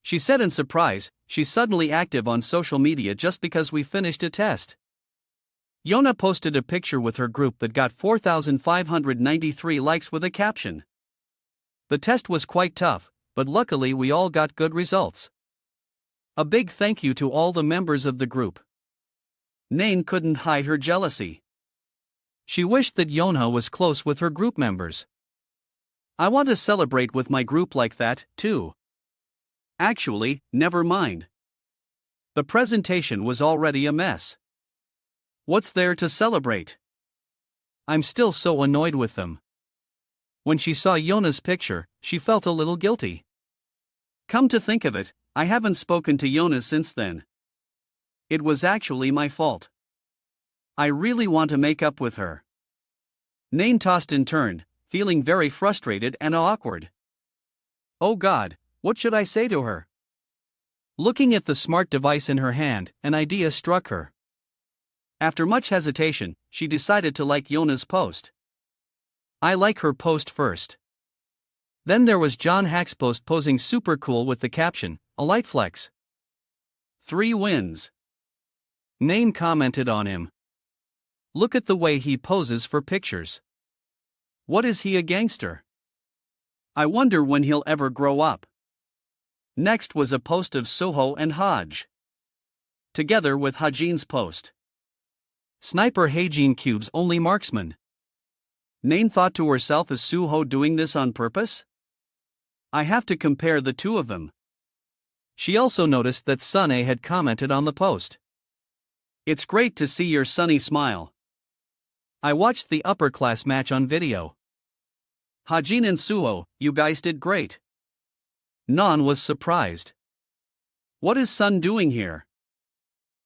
She said in surprise, "She's suddenly active on social media just because we finished a test." Yona posted a picture with her group that got 4,593 likes with a caption. "The test was quite tough, but luckily we all got good results. A big thank you to all the members of the group." Nain couldn't hide her jealousy. She wished that Yona was close with her group members. "I want to celebrate with my group like that, too." Actually, never mind. The presentation was already a mess. What's there to celebrate? I'm still so annoyed with them. When she saw Yona's picture, she felt a little guilty. Come to think of it, I haven't spoken to Yona since then. It was actually my fault. I really want to make up with her. Nain tossed and turned, feeling very frustrated and awkward. Oh God, what should I say to her? Looking at the smart device in her hand, an idea struck her. After much hesitation, she decided to like Yona's post. I like her post first. Then there was John Hack's post posing super cool with the caption, "A light flex. 3 wins." Nain commented on him. Look at the way he poses for pictures. What is he, a gangster? I wonder when he'll ever grow up. Next was a post of Soho and Hodge, together with Hajin's post. Sniper Hygiene cubes only marksman. Nain thought to herself, is Suho doing this on purpose? I have to compare the two of them. She also noticed that Sunny had commented on the post. It's great to see your sunny smile. I watched the upper class match on video. Hajin and Suho, you guys did great. Nan was surprised. What is Sun doing here?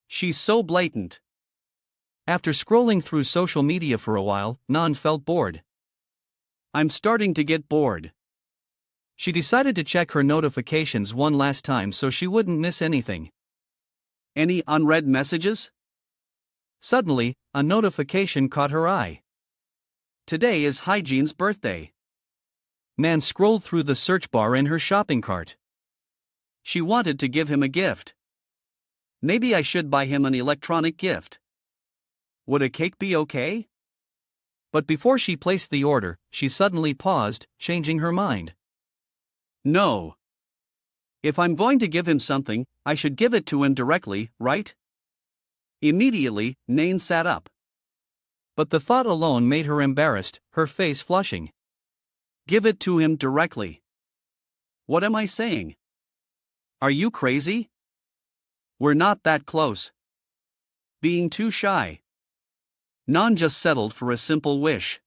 She's so blatant. After scrolling through social media for a while, Nan felt bored. I'm starting to get bored. She decided to check her notifications one last time so she wouldn't miss anything. Any unread messages? Suddenly, a notification caught her eye. Today is Hygiene's birthday. Nan scrolled through the search bar in her shopping cart. She wanted to give him a gift. Maybe I should buy him an electronic gift. Would a cake be okay? But before she placed the order, she suddenly paused, changing her mind. No. If I'm going to give him something, I should give it to him directly, right? Immediately, Nan sat up. But the thought alone made her embarrassed, her face flushing. Give it to him directly. What am I saying? Are you crazy? We're not that close. Being too shy. Nan just settled for a simple wish.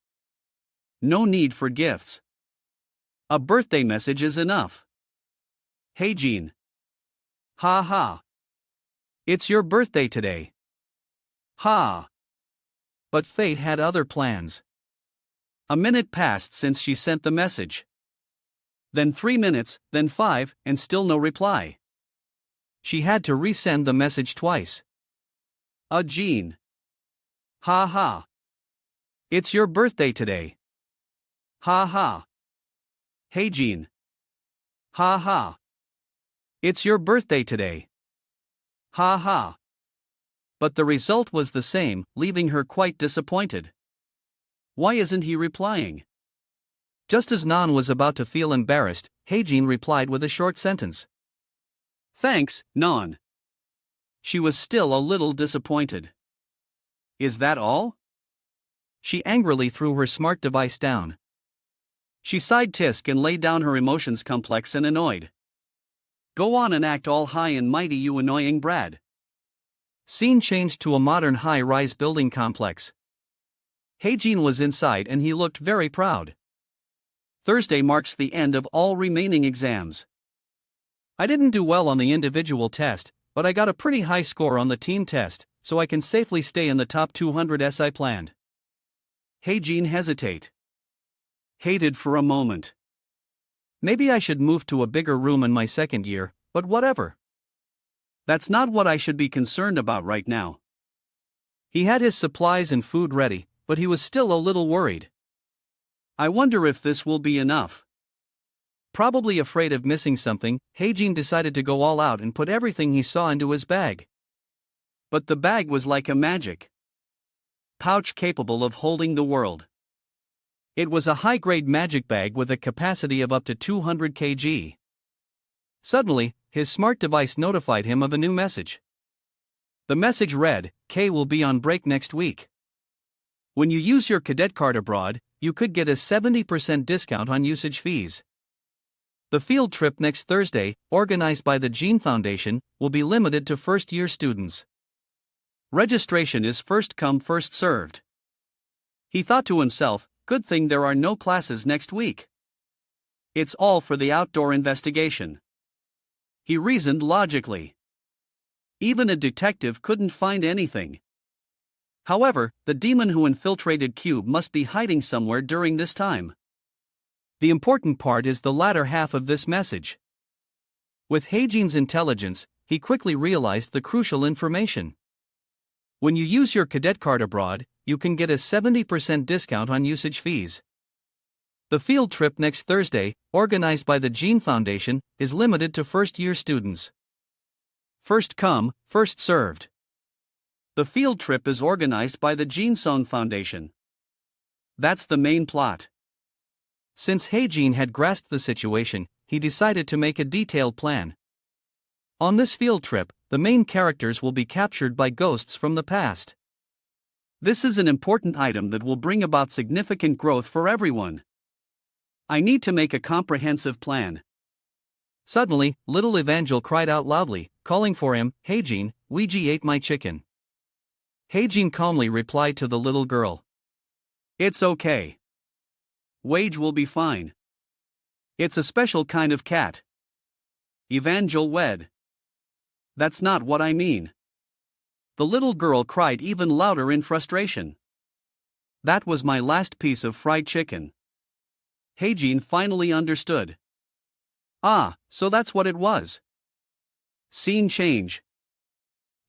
No need for gifts. A birthday message is enough. Hey Jean. Ha ha. It's your birthday today. Ha. But fate had other plans. A minute passed since she sent the message. Then 3 minutes, then 5, and still no reply. She had to resend the message twice. Jean. Ha ha. It's your birthday today. Ha ha. Hey Jean. Ha ha. It's your birthday today. Ha ha. But the result was the same, leaving her quite disappointed. Why isn't he replying? Just as Nan was about to feel embarrassed, Heijin replied with a short sentence. Thanks, Nan. She was still a little disappointed. Is that all? She angrily threw her smart device down. She sighed tisk and laid down her emotions complex and annoyed. Go on and act all high and mighty, you annoying Brad. Scene changed to a modern high-rise building complex. Heijin was inside and he looked very proud. Thursday marks the end of all remaining exams. I didn't do well on the individual test, but I got a pretty high score on the team test, so I can safely stay in the top 200 as I planned. Heijin hated for a moment. Maybe I should move to a bigger room in my second year, but whatever. That's not what I should be concerned about right now. He had his supplies and food ready, but he was still a little worried. I wonder if this will be enough. Probably afraid of missing something, Heijin decided to go all out and put everything he saw into his bag. But the bag was like a magic pouch capable of holding the world. It was a high-grade magic bag with a capacity of up to 200 kg. Suddenly, his smart device notified him of a new message. The message read, K will be on break next week. When you use your cadet card abroad, you could get a 70% discount on usage fees. The field trip next Thursday, organized by the Gene Foundation, will be limited to first-year students. Registration is first come first served. He thought to himself, good thing there are no classes next week. It's all for the outdoor investigation. He reasoned logically. Even a detective couldn't find anything. However, the demon who infiltrated Cube must be hiding somewhere during this time. The important part is the latter half of this message. With Heijin's intelligence, he quickly realized the crucial information. When you use your cadet card abroad, you can get a 70% discount on usage fees. The field trip next Thursday, organized by the Gene Foundation, is limited to first-year students. First come, first served. The field trip is organized by the Gene Song Foundation. That's the main plot. Since Heijin had grasped the situation, he decided to make a detailed plan. On this field trip, the main characters will be captured by ghosts from the past. This is an important item that will bring about significant growth for everyone. I need to make a comprehensive plan. Suddenly, little Evangel cried out loudly, calling for him, Heijin, Ouija ate my chicken. Heijin calmly replied to the little girl. It's okay. Wage will be fine. It's a special kind of cat. Evangel wed. That's not what I mean. The little girl cried even louder in frustration. That was my last piece of fried chicken. Heijin finally understood. Ah, so that's what it was. Scene change.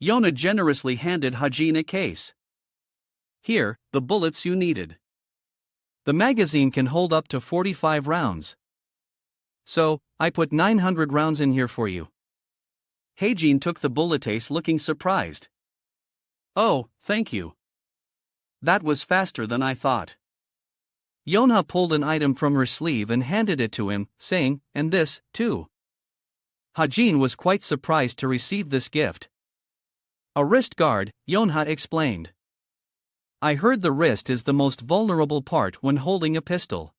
Yona generously handed Hajin a case. Here, the bullets you needed. The magazine can hold up to 45 rounds. So, I put 900 rounds in here for you. Heijin took the bulletcase looking surprised. Oh, thank you. That was faster than I thought. Yona pulled an item from her sleeve and handed it to him, saying, and this, too. Hajin was quite surprised to receive this gift. A wrist guard, Yonha explained. I heard the wrist is the most vulnerable part when holding a pistol.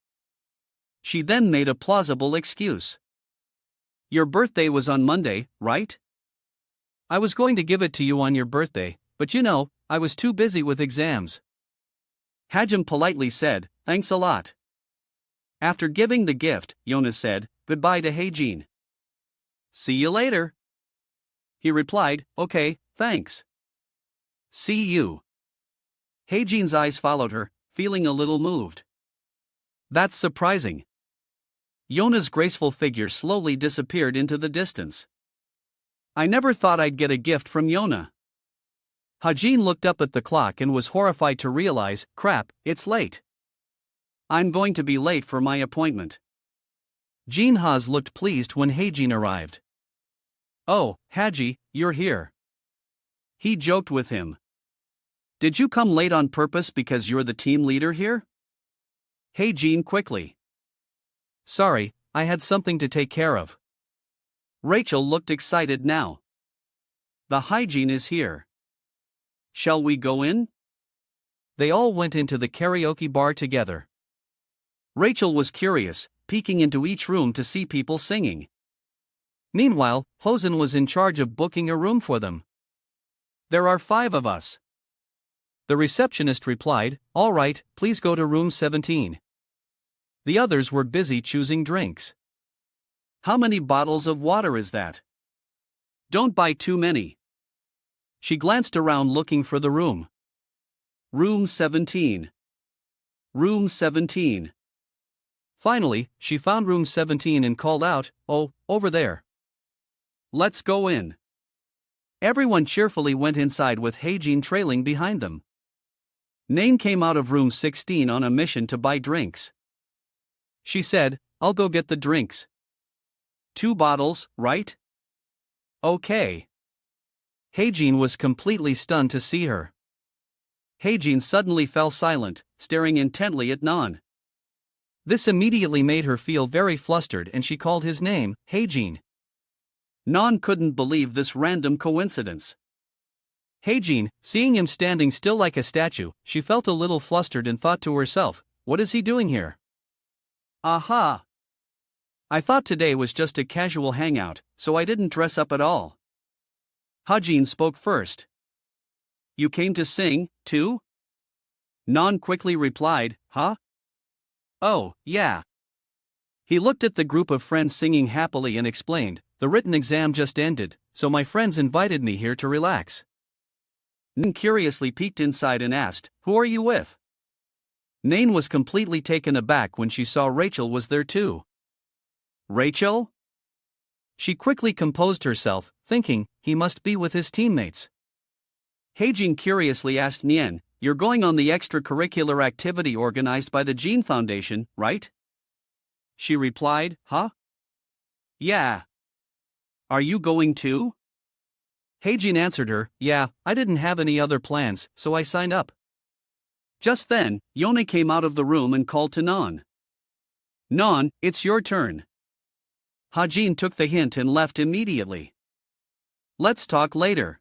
She then made a plausible excuse. Your birthday was on Monday, right? I was going to give it to you on your birthday, but you know, I was too busy with exams. Hajim politely said, thanks a lot. After giving the gift, Yona said, goodbye to Heijin. See you later. He replied, okay, thanks. See you. Heijin's eyes followed her, feeling a little moved. That's surprising. Yona's graceful figure slowly disappeared into the distance. I never thought I'd get a gift from Yona. Hajin looked up at the clock and was horrified to realize, crap, it's late. I'm going to be late for my appointment. Jinhaz looked pleased when Heijin arrived. Oh, Haji, you're here. He joked with him. Did you come late on purpose because you're the team leader here? Heijin quickly. Sorry, I had something to take care of. Rachel looked excited now. The hygiene is here. Shall we go in? They all went into the karaoke bar together. Rachel was curious, peeking into each room to see people singing. Meanwhile, Hosen was in charge of booking a room for them. There are 5 of us. The receptionist replied, all right, please go to room 17. The others were busy choosing drinks. How many bottles of water is that? Don't buy too many. She glanced around looking for the room. Room 17. Room 17. Finally, she found room 17 and called out, oh, over there. Let's go in. Everyone cheerfully went inside with Heijin trailing behind them. Nain came out of room 16 on a mission to buy drinks. She said, I'll go get the drinks. 2 bottles, right? Okay. Heijin was completely stunned to see her. Heijin suddenly fell silent, staring intently at Nan. This immediately made her feel very flustered and she called his name, Heijin. Nan couldn't believe this random coincidence. Heijin, seeing him standing still like a statue, she felt a little flustered and thought to herself, what is he doing here? Aha! I thought today was just a casual hangout, so I didn't dress up at all. Hajin spoke first. You came to sing, too? Nan quickly replied, huh? Oh, yeah. He looked at the group of friends singing happily and explained, the written exam just ended, so my friends invited me here to relax. Nan curiously peeked inside and asked, who are you with? Nain was completely taken aback when she saw Rachel was there too. Rachel? She quickly composed herself, thinking, he must be with his teammates. Heijin curiously asked Nien, you're going on the extracurricular activity organized by the Gene Foundation, right? She replied, huh? Yeah. Are you going too? Heijin answered her, yeah, I didn't have any other plans, so I signed up. Just then, Yone came out of the room and called to Nan. Nan, it's your turn. Hajin took the hint and left immediately. Let's talk later.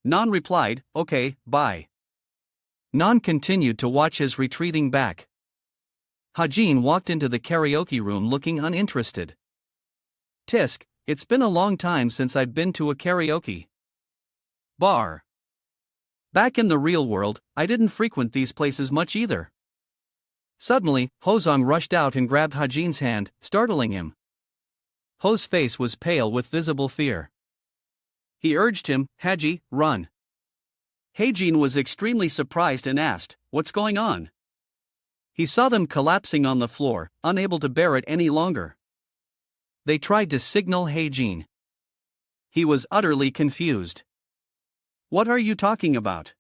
Nan replied, okay, bye. Nan continued to watch his retreating back. Hajin walked into the karaoke room looking uninterested. Tisk, it's been a long time since I've been to a karaoke bar. Back in the real world, I didn't frequent these places much either. Suddenly, Hozong rushed out and grabbed Hajin's hand, startling him. Ho's face was pale with visible fear. He urged him, Haji, run. Heijin was extremely surprised and asked, what's going on? He saw them collapsing on the floor, unable to bear it any longer. They tried to signal "Hey Jean." He was utterly confused. "What are you talking about?"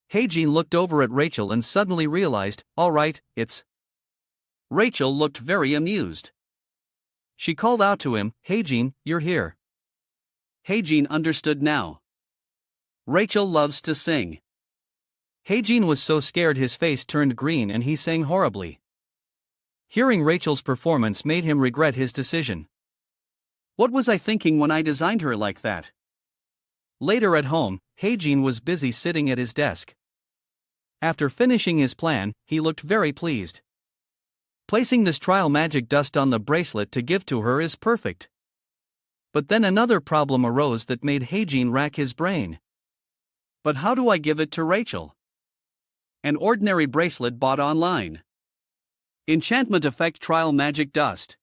Hey Jean looked over at Rachel and suddenly realized, "All right, it's..." Rachel looked very amused. She called out to him, "Hey Jean, you're here." Hey Jean understood now. Rachel loves to sing. Hey Jean was so scared his face turned green and he sang horribly. Hearing Rachel's performance made him regret his decision. "What was I thinking when I designed her like that?" Later at home, Hey Jean was busy sitting at his desk. After finishing his plan, he looked very pleased. Placing this trial magic dust on the bracelet to give to her is perfect. But then another problem arose that made Hey Jean rack his brain. "But how do I give it to Rachel?" An ordinary bracelet bought online. Enchantment effect trial magic dust.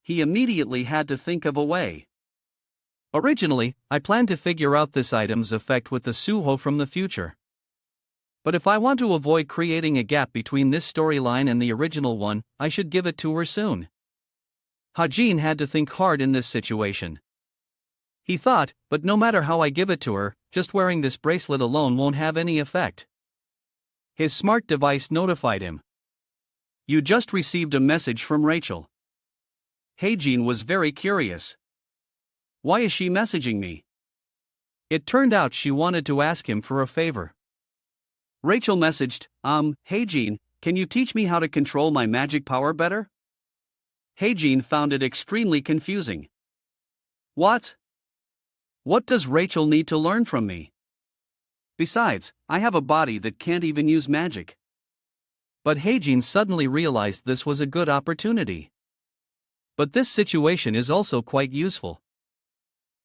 He immediately had to think of a way. "Originally, I planned to figure out this item's effect with the Suho from the future. But if I want to avoid creating a gap between this storyline and the original one, I should give it to her soon." Hajin had to think hard in this situation. He thought, "But no matter how I give it to her, just wearing this bracelet alone won't have any effect." His smart device notified him. "You just received a message from Rachel." Heijin was very curious. "Why is she messaging me?" It turned out she wanted to ask him for a favor. Rachel messaged, Heijin, can you teach me how to control my magic power better?" Heijin found it extremely confusing. What? What does Rachel need to learn from me? Besides, I have a body that can't even use magic. But Heijin suddenly realized this was a good opportunity. But this situation is also quite useful.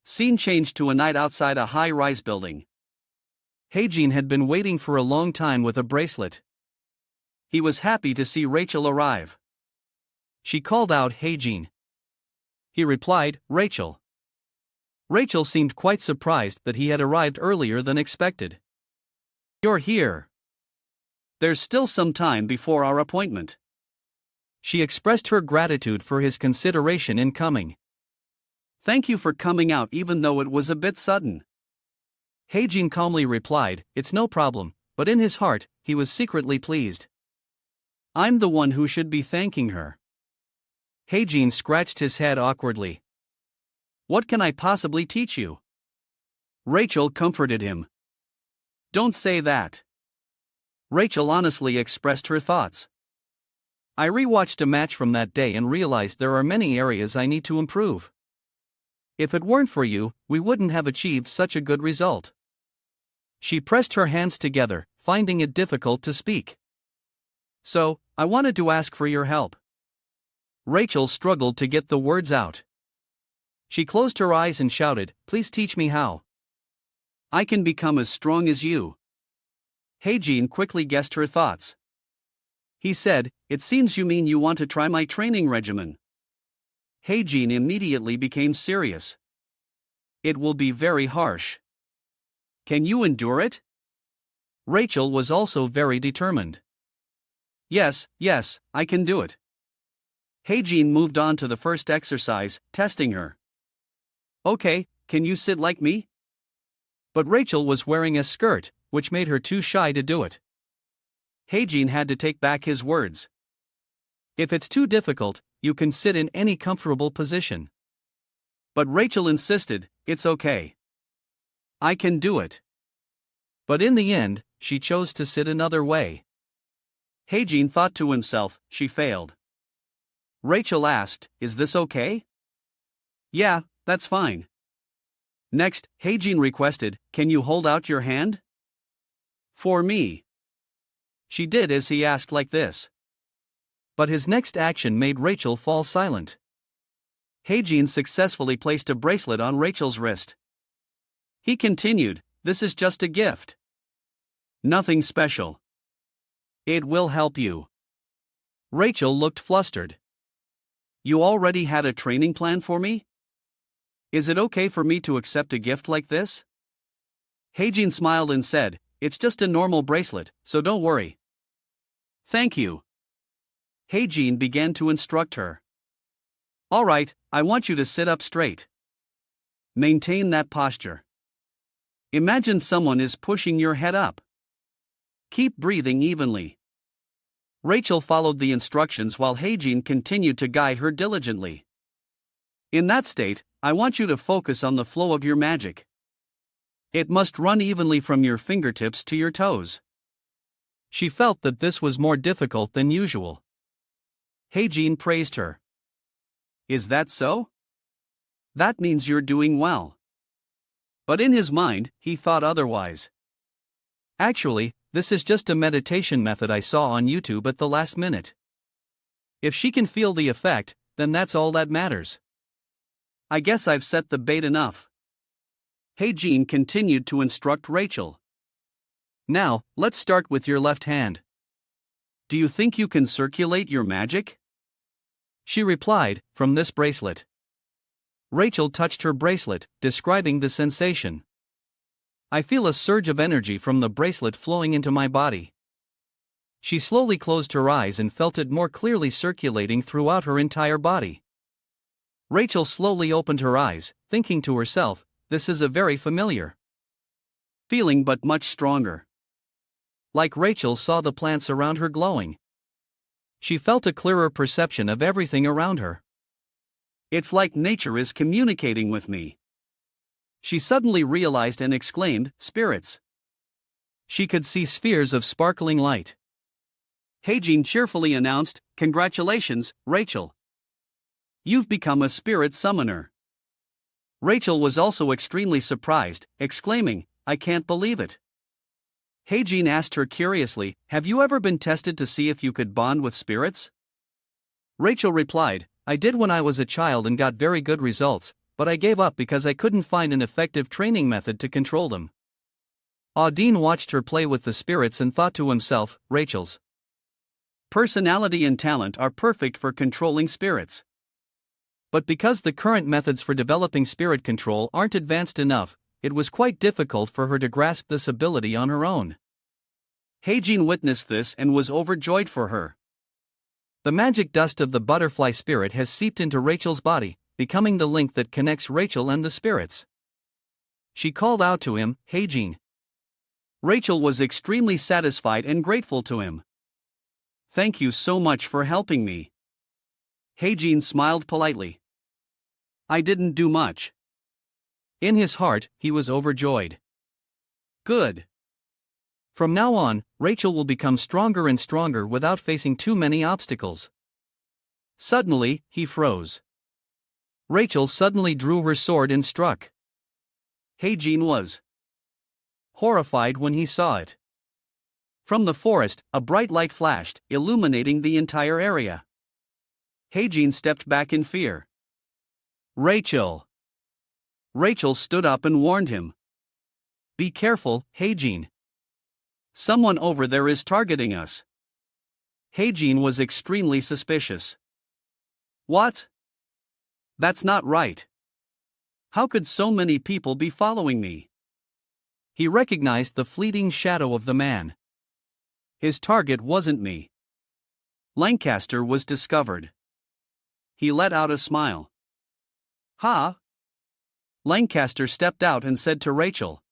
Scene changed to a night outside a high-rise building. Heijin had been waiting for a long time with a bracelet. He was happy to see Rachel arrive. She called out Heijin. He replied, "Rachel." Rachel seemed quite surprised that he had arrived earlier than expected. "You're here. There's still some time before our appointment." She expressed her gratitude for his consideration in coming. "Thank you for coming out even though it was a bit sudden." Heijin calmly replied, "It's no problem," but in his heart, he was secretly pleased. "I'm the one who should be thanking her." Heijin scratched his head awkwardly. "What can I possibly teach you?" Rachel comforted him. "Don't say that." Rachel honestly expressed her thoughts. "I rewatched a match from that day and realized there are many areas I need to improve. If it weren't for you, we wouldn't have achieved such a good result." She pressed her hands together, finding it difficult to speak. "So, I wanted to ask for your help." Rachel struggled to get the words out. She closed her eyes and shouted, "Please teach me how I can become as strong as you." Heijin quickly guessed her thoughts. He said, "It seems you mean you want to try my training regimen." Heijin immediately became serious. "It will be very harsh. Can you endure it?" Rachel was also very determined. Yes, I can do it." Heijin moved on to the first exercise, testing her. "Okay, can you sit like me?" But Rachel was wearing a skirt, which made her too shy to do it. Heijin had to take back his words. "If it's too difficult, you can sit in any comfortable position." But Rachel insisted, "It's okay. I can do it." But in the end, she chose to sit another way. Heijin thought to himself, she failed. Rachel asked, "Is this okay?" "Yeah, that's fine." Next, Heijin requested, "Can you hold out your hand?" "For me." She did as he asked like this. But his next action made Rachel fall silent. Heijin successfully placed a bracelet on Rachel's wrist. He continued, "This is just a gift. Nothing special. It will help you." Rachel looked flustered. "You already had a training plan for me? Is it okay for me to accept a gift like this?" Heijin smiled and said, "It's just a normal bracelet, so don't worry." "Thank you." Heijin began to instruct her. Alright, I want you to sit up straight. Maintain that posture. Imagine someone is pushing your head up. Keep breathing evenly. Rachel followed the instructions while Heijin continued to guide her diligently. In that state, I want you to focus on the flow of your magic. It must run evenly from your fingertips to your toes. She felt that this was more difficult than usual. Heijin praised her. Is that so? That means you're doing well. But in his mind, he thought otherwise. Actually, this is just a meditation method I saw on YouTube at the last minute. If she can feel the effect, then that's all that matters. I guess I've set the bait enough. Heijin continued to instruct Rachel. Now, let's start with your left hand. Do you think you can circulate your magic? She replied, from this bracelet. Rachel touched her bracelet, describing the sensation. I feel a surge of energy from the bracelet flowing into my body. She slowly closed her eyes and felt it more clearly circulating throughout her entire body. Rachel slowly opened her eyes, thinking to herself, this is a very familiar feeling but much stronger. Like Rachel saw the plants around her glowing. She felt a clearer perception of everything around her. It's like nature is communicating with me. She suddenly realized and exclaimed, spirits. She could see spheres of sparkling light. Heijin cheerfully announced, congratulations, Rachel. You've become a spirit summoner. Rachel was also extremely surprised, exclaiming, I can't believe it. Heijin asked her curiously, have you ever been tested to see if you could bond with spirits? Rachel replied, I did when I was a child and got very good results, but I gave up because I couldn't find an effective training method to control them. Audin watched her play with the spirits and thought to himself, Rachel's personality and talent are perfect for controlling spirits. But because the current methods for developing spirit control aren't advanced enough, it was quite difficult for her to grasp this ability on her own. Heijin witnessed this and was overjoyed for her. The magic dust of the butterfly spirit has seeped into Rachel's body, becoming the link that connects Rachel and the spirits. She called out to him, Heijin. Rachel was extremely satisfied and grateful to him. Thank you so much for helping me. Heijin smiled politely. I didn't do much. In his heart, he was overjoyed. Good. From now on, Rachel will become stronger and stronger without facing too many obstacles. Suddenly, he froze. Rachel suddenly drew her sword and struck. Heijin was horrified when he saw it. From the forest, a bright light flashed, illuminating the entire area. Heijin stepped back in fear. Rachel! Rachel stood up and warned him. Be careful, Heijin. Someone over there is targeting us. Heijin was extremely suspicious. What? That's not right. How could so many people be following me? He recognized the fleeting shadow of the man. His target wasn't me. Lancaster was discovered. He let out a smile. Ha! Lancaster stepped out and said to Rachel.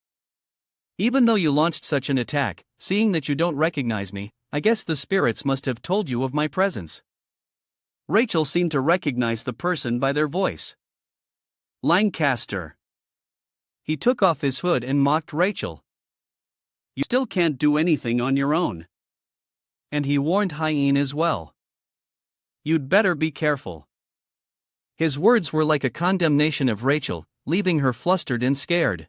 Even though you launched such an attack, seeing that you don't recognize me, I guess the spirits must have told you of my presence. Rachel seemed to recognize the person by their voice. Lancaster. He took off his hood and mocked Rachel. You still can't do anything on your own. And he warned Hyen as well. You'd better be careful. His words were like a condemnation of Rachel, leaving her flustered and scared.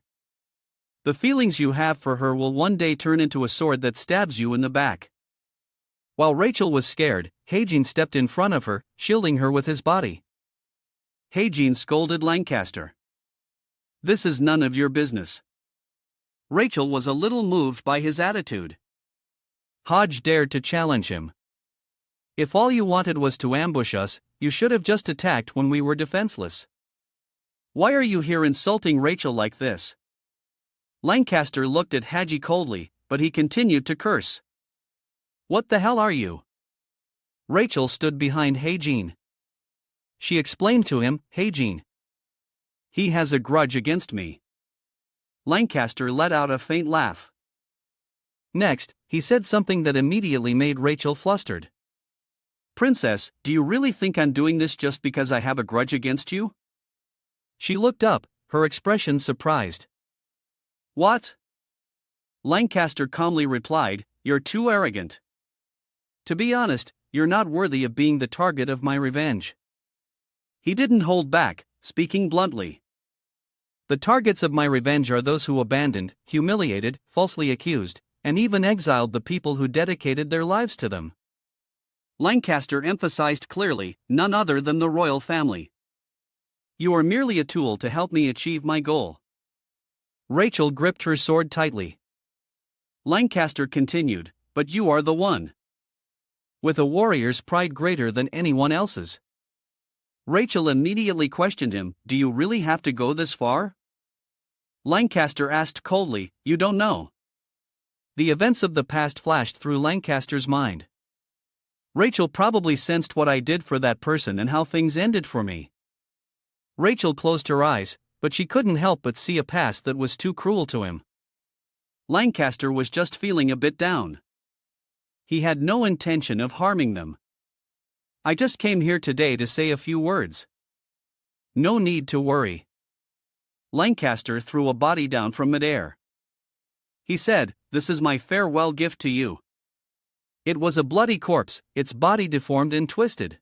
The feelings you have for her will one day turn into a sword that stabs you in the back. While Rachel was scared, Heijin stepped in front of her, shielding her with his body. Heijin scolded Lancaster. This is none of your business. Rachel was a little moved by his attitude. Hodge dared to challenge him. If all you wanted was to ambush us, you should have just attacked when we were defenseless. Why are you here insulting Rachel like this? Lancaster looked at Haji coldly, but he continued to curse. What the hell are you? Rachel stood behind Heijin. She explained to him, Heijin. He has a grudge against me. Lancaster let out a faint laugh. Next, he said something that immediately made Rachel flustered. Princess, do you really think I'm doing this just because I have a grudge against you? She looked up, her expression surprised. What? Lancaster calmly replied, You're too arrogant. To be honest, you're not worthy of being the target of my revenge. He didn't hold back, speaking bluntly. The targets of my revenge are those who abandoned, humiliated, falsely accused, and even exiled the people who dedicated their lives to them. Lancaster emphasized clearly, none other than the royal family. You are merely a tool to help me achieve my goal. Rachel gripped her sword tightly. Lancaster continued, but you are the one. With a warrior's pride greater than anyone else's. Rachel immediately questioned him, do you really have to go this far? Lancaster asked coldly, you don't know. The events of the past flashed through Lancaster's mind. Rachel probably sensed what I did for that person and how things ended for me. Rachel closed her eyes, but she couldn't help but see a past that was too cruel to him. Lancaster was just feeling a bit down. He had no intention of harming them. I just came here today to say a few words. No need to worry. Lancaster threw a body down from midair. He said, This is my farewell gift to you. It was a bloody corpse, its body deformed and twisted.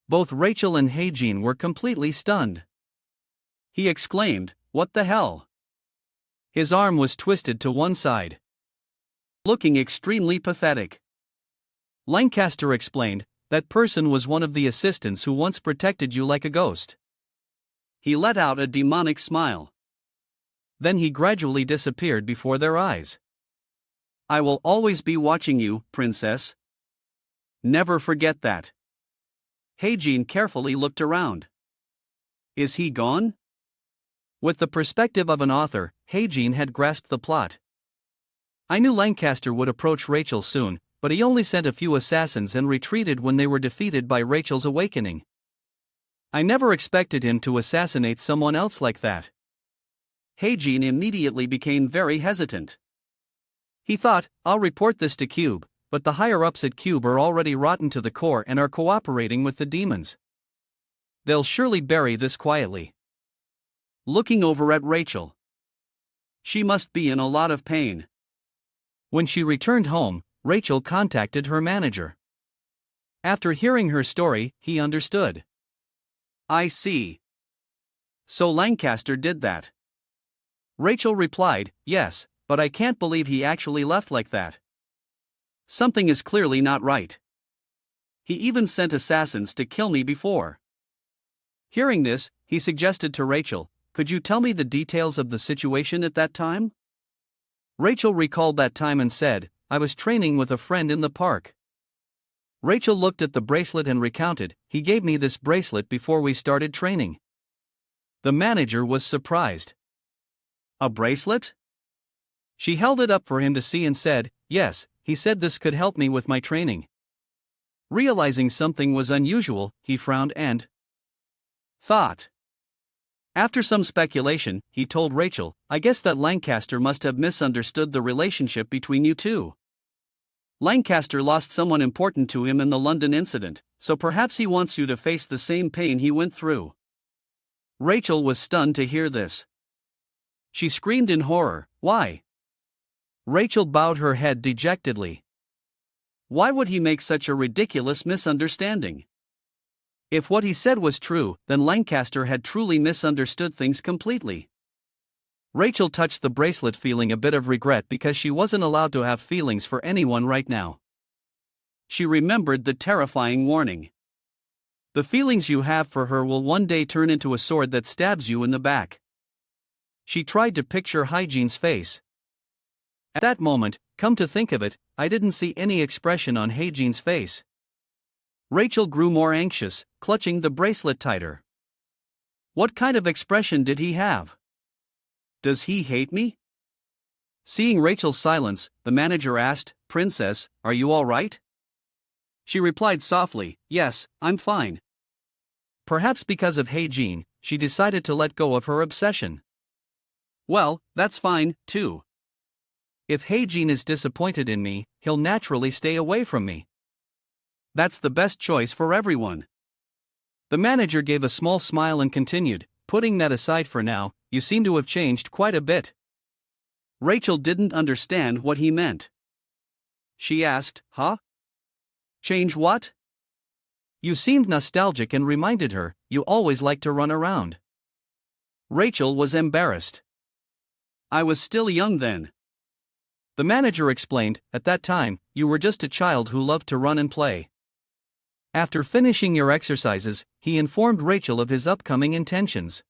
Both Rachel and Heijin were completely stunned. He exclaimed, What the hell? His arm was twisted to one side, looking extremely pathetic. Lancaster explained, That person was one of the assistants who once protected you like a ghost. He let out a demonic smile. Then he gradually disappeared before their eyes. I will always be watching you, princess. Never forget that. Heijin carefully looked around. Is he gone? With the perspective of an author, Heijin had grasped the plot. I knew Lancaster would approach Rachel soon, but he only sent a few assassins and retreated when they were defeated by Rachel's awakening. I never expected him to assassinate someone else like that. Heijin immediately became very hesitant. He thought, I'll report this to Cube, but the higher-ups at Cube are already rotten to the core and are cooperating with the demons. They'll surely bury this quietly. Looking over at Rachel. She must be in a lot of pain. When she returned home, Rachel contacted her manager. After hearing her story, he understood. I see. So Lancaster did that. Rachel replied, Yes, but I can't believe he actually left like that. Something is clearly not right. He even sent assassins to kill me before. Hearing this, he suggested to Rachel, Could you tell me the details of the situation at that time? Rachel recalled that time and said, I was training with a friend in the park. Rachel looked at the bracelet and recounted, He gave me this bracelet before we started training. The manager was surprised. A bracelet? She held it up for him to see and said, Yes, he said this could help me with my training. Realizing something was unusual, he frowned and thought. After some speculation, he told Rachel, I guess that Lancaster must have misunderstood the relationship between you two. Lancaster lost someone important to him in the London incident, so perhaps he wants you to face the same pain he went through. Rachel was stunned to hear this. She screamed in horror, Why? Rachel bowed her head dejectedly. Why would he make such a ridiculous misunderstanding? If what he said was true, then Lancaster had truly misunderstood things completely. Rachel touched the bracelet, feeling a bit of regret because she wasn't allowed to have feelings for anyone right now. She remembered the terrifying warning. The feelings you have for her will one day turn into a sword that stabs you in the back. She tried to picture Heijin's face. At that moment, come to think of it, I didn't see any expression on Heijin's face. Rachel grew more anxious, clutching the bracelet tighter. What kind of expression did he have? Does he hate me? Seeing Rachel's silence, the manager asked, Princess, are you all right? She replied softly, Yes, I'm fine. perhaps because of Heijin, she decided to let go of her obsession. Well, that's fine, too. If Heijin is disappointed in me, he'll naturally stay away from me. That's the best choice for everyone. The manager gave a small smile and continued, putting that aside for now, you seem to have changed quite a bit. Rachel didn't understand what he meant. She asked, huh? Change what? You seemed nostalgic and reminded her, you always liked to run around. Rachel was embarrassed. I was still young then. The manager explained, at that time, you were just a child who loved to run and play. After finishing your exercises, he informed Rachel of his upcoming intentions.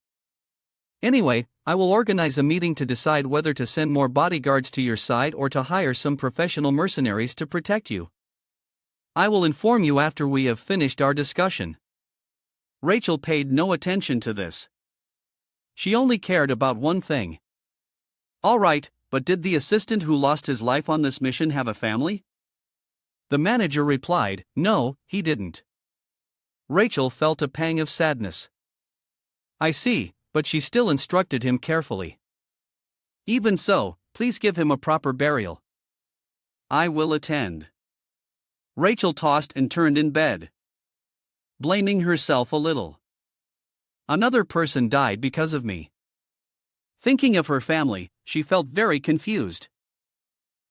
Anyway, I will organize a meeting to decide whether to send more bodyguards to your side or to hire some professional mercenaries to protect you. I will inform you after we have finished our discussion. Rachel paid no attention to this. She only cared about one thing. All right, but did the assistant who lost his life on this mission have a family? The manager replied, no, he didn't. Rachel felt a pang of sadness. I see, but she still instructed him carefully. Even so, please give him a proper burial. I will attend. Rachel tossed and turned in bed, blaming herself a little. Another person died because of me. Thinking of her family, she felt very confused.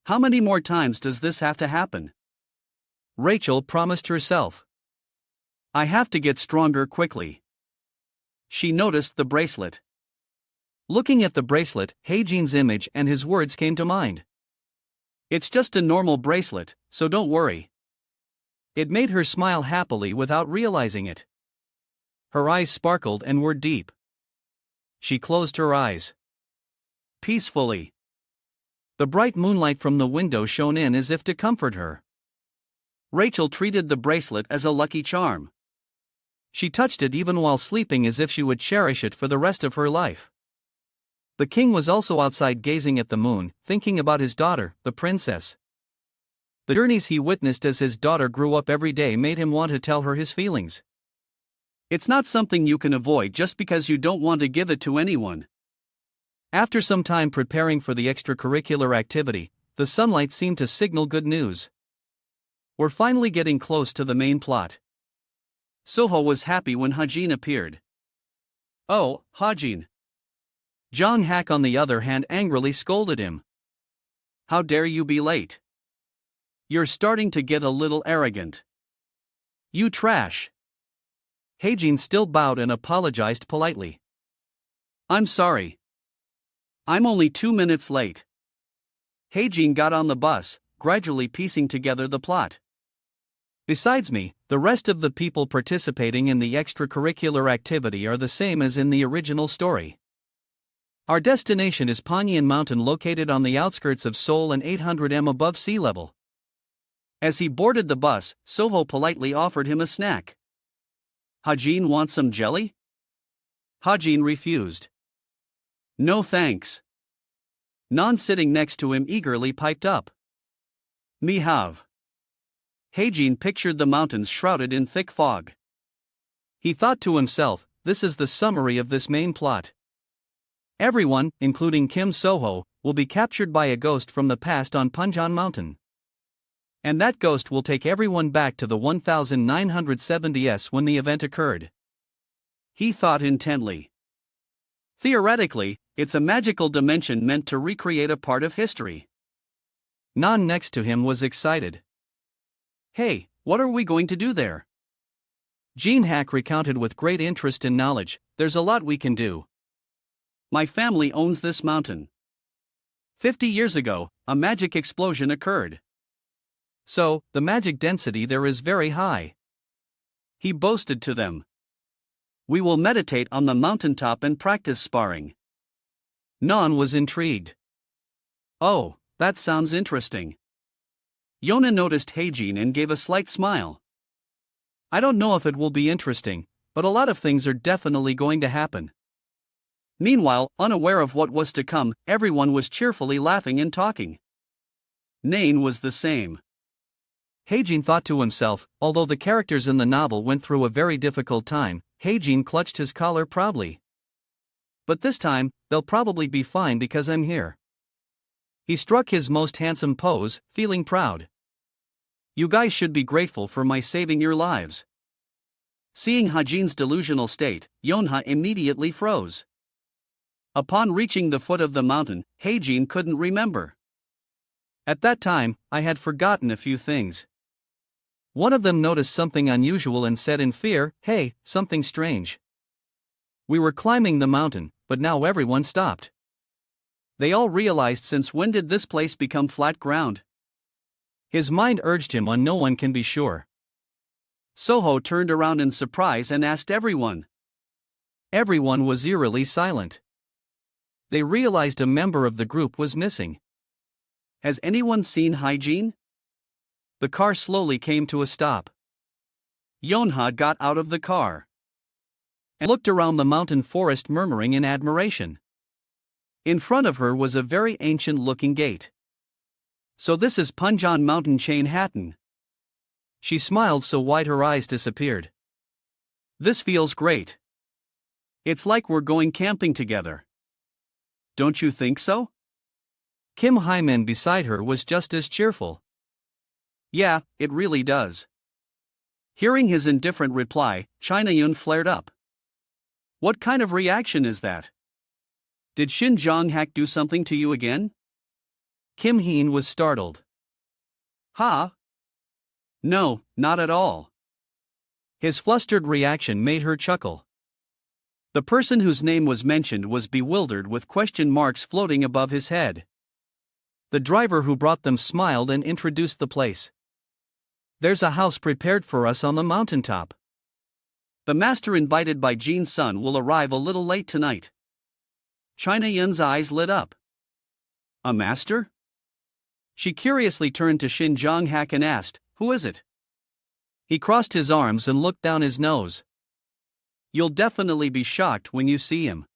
How many more times does this have to happen? Rachel promised herself. I have to get stronger quickly. She noticed the bracelet. Looking at the bracelet, Heijin's image and his words came to mind. It's just a normal bracelet, so don't worry. It made her smile happily without realizing it. Her eyes sparkled and were deep. She closed her eyes. Peacefully. The bright moonlight from the window shone in as if to comfort her. Rachel treated the bracelet as a lucky charm. She touched it even while sleeping as if she would cherish it for the rest of her life. The king was also outside gazing at the moon, thinking about his daughter, the princess. The journeys he witnessed as his daughter grew up every day made him want to tell her his feelings. It's not something you can avoid just because you don't want to give it to anyone. After some time preparing for the extracurricular activity, the sunlight seemed to signal good news. We're finally getting close to the main plot. Soho was happy when Hajin appeared. Oh, Hajin. Jong Hak on the other hand angrily scolded him. How dare you be late? You're starting to get a little arrogant. You trash. Heijin still bowed and apologized politely. I'm sorry. I'm only 2 minutes late. Heijin got on the bus, gradually piecing together the plot. Besides me, the rest of the people participating in the extracurricular activity are the same as in the original story. Our destination is Panyin Mountain located on the outskirts of Seoul and 800 m above sea level. As he boarded the bus, Soho politely offered him a snack. Hajin want some jelly? Hajin refused. No thanks. Non sitting next to him eagerly piped up. Me have. Heijin pictured the mountains shrouded in thick fog. He thought to himself, this is the summary of this main plot. Everyone, including Kim Soho, will be captured by a ghost from the past on Punjan Mountain. And that ghost will take everyone back to the 1970s when the event occurred. He thought intently. Theoretically, it's a magical dimension meant to recreate a part of history. Non next to him was excited. Hey, what are we going to do there? Jean Hack recounted with great interest and knowledge, there's a lot we can do. My family owns this mountain. 50 years ago, a magic explosion occurred. So, the magic density there is very high. He boasted to them. We will meditate on the mountaintop and practice sparring. Non was intrigued. Oh, that sounds interesting. Yona noticed Heijin and gave a slight smile. I don't know if it will be interesting, but a lot of things are definitely going to happen. Meanwhile, unaware of what was to come, everyone was cheerfully laughing and talking. Nain was the same. Heijin thought to himself, although the characters in the novel went through a very difficult time, Heijin clutched his collar proudly. But this time, they'll probably be fine because I'm here. He struck his most handsome pose, feeling proud. You guys should be grateful for my saving your lives. Seeing Hajin's delusional state, Yonha immediately froze. Upon reaching the foot of the mountain, Heijin couldn't remember. At that time, I had forgotten a few things. One of them noticed something unusual and said in fear, "Hey, something strange." We were climbing the mountain, but now everyone stopped. They all realized, since when did this place become flat ground? His mind urged him on, no one can be sure. Soho turned around in surprise and asked everyone. Everyone was eerily silent. They realized a member of the group was missing. Has anyone seen Hygiene? The car slowly came to a stop. Yonha got out of the car and looked around the mountain forest, murmuring in admiration. In front of her was a very ancient-looking gate. So this is Punjan mountain chain Hatton. She smiled so wide her eyes disappeared. This feels great. It's like we're going camping together. Don't you think so? Kim Hyman beside her was just as cheerful. Yeah, it really does. Hearing his indifferent reply, China Yun flared up. What kind of reaction is that? Did Shin Jong-hak do something to you again? Kim Heen was startled. Ha? No, not at all. His flustered reaction made her chuckle. The person whose name was mentioned was bewildered, with question marks floating above his head. The driver who brought them smiled and introduced the place. There's a house prepared for us on the mountaintop. The master invited by Jean's son will arrive a little late tonight. China Yun's eyes lit up. A master? She curiously turned to Shin Jong-hak and asked, "Who is it?" He crossed his arms and looked down his nose. You'll definitely be shocked when you see him.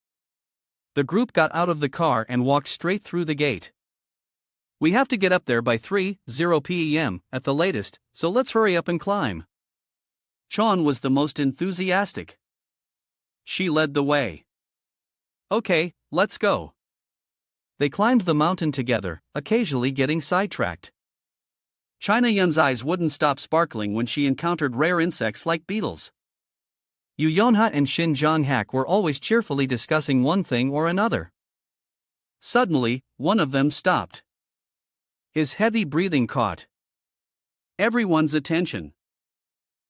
The group got out of the car and walked straight through the gate. We have to get up there by 3:00 p.m. at the latest, so let's hurry up and climb. Chon was the most enthusiastic. She led the way. Okay, let's go. They climbed the mountain together, occasionally getting sidetracked. China Yun's eyes wouldn't stop sparkling when she encountered rare insects like beetles. Yu Yonha and Shin Jong-hak were always cheerfully discussing one thing or another. Suddenly, one of them stopped. His heavy breathing caught everyone's attention.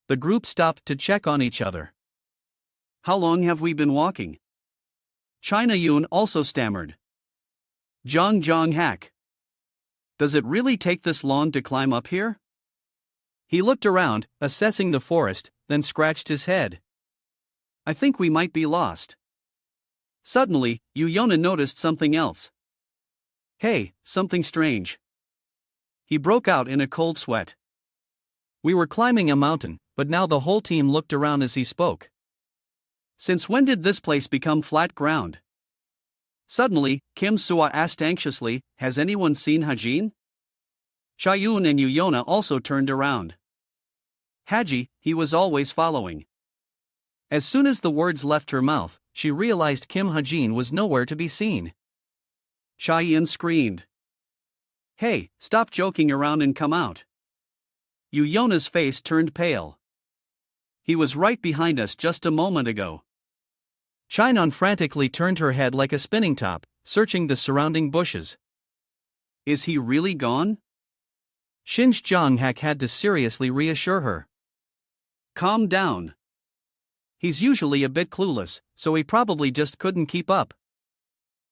The group stopped to check on each other. How long have we been walking? China Yun also stammered. Jong-hak. Does it really take this long to climb up here? He looked around, assessing the forest, then scratched his head. I think we might be lost. Suddenly, Yu Yona noticed something else. Hey, something strange. He broke out in a cold sweat. We were climbing a mountain, but now the whole team looked around as he spoke. Since when did this place become flat ground? Suddenly, Kim Sua asked anxiously, has anyone seen Hajin? Chayun and Yu Yona also turned around. Haji, he was always following. As soon as the words left her mouth, she realized Kim Hajin was nowhere to be seen. Chayun screamed. Hey, stop joking around and come out. Yu Yona's face turned pale. He was right behind us just a moment ago. Chinon frantically turned her head like a spinning top, searching the surrounding bushes. Is he really gone? Shinj Jong-hak had to seriously reassure her. Calm down. He's usually a bit clueless, so he probably just couldn't keep up.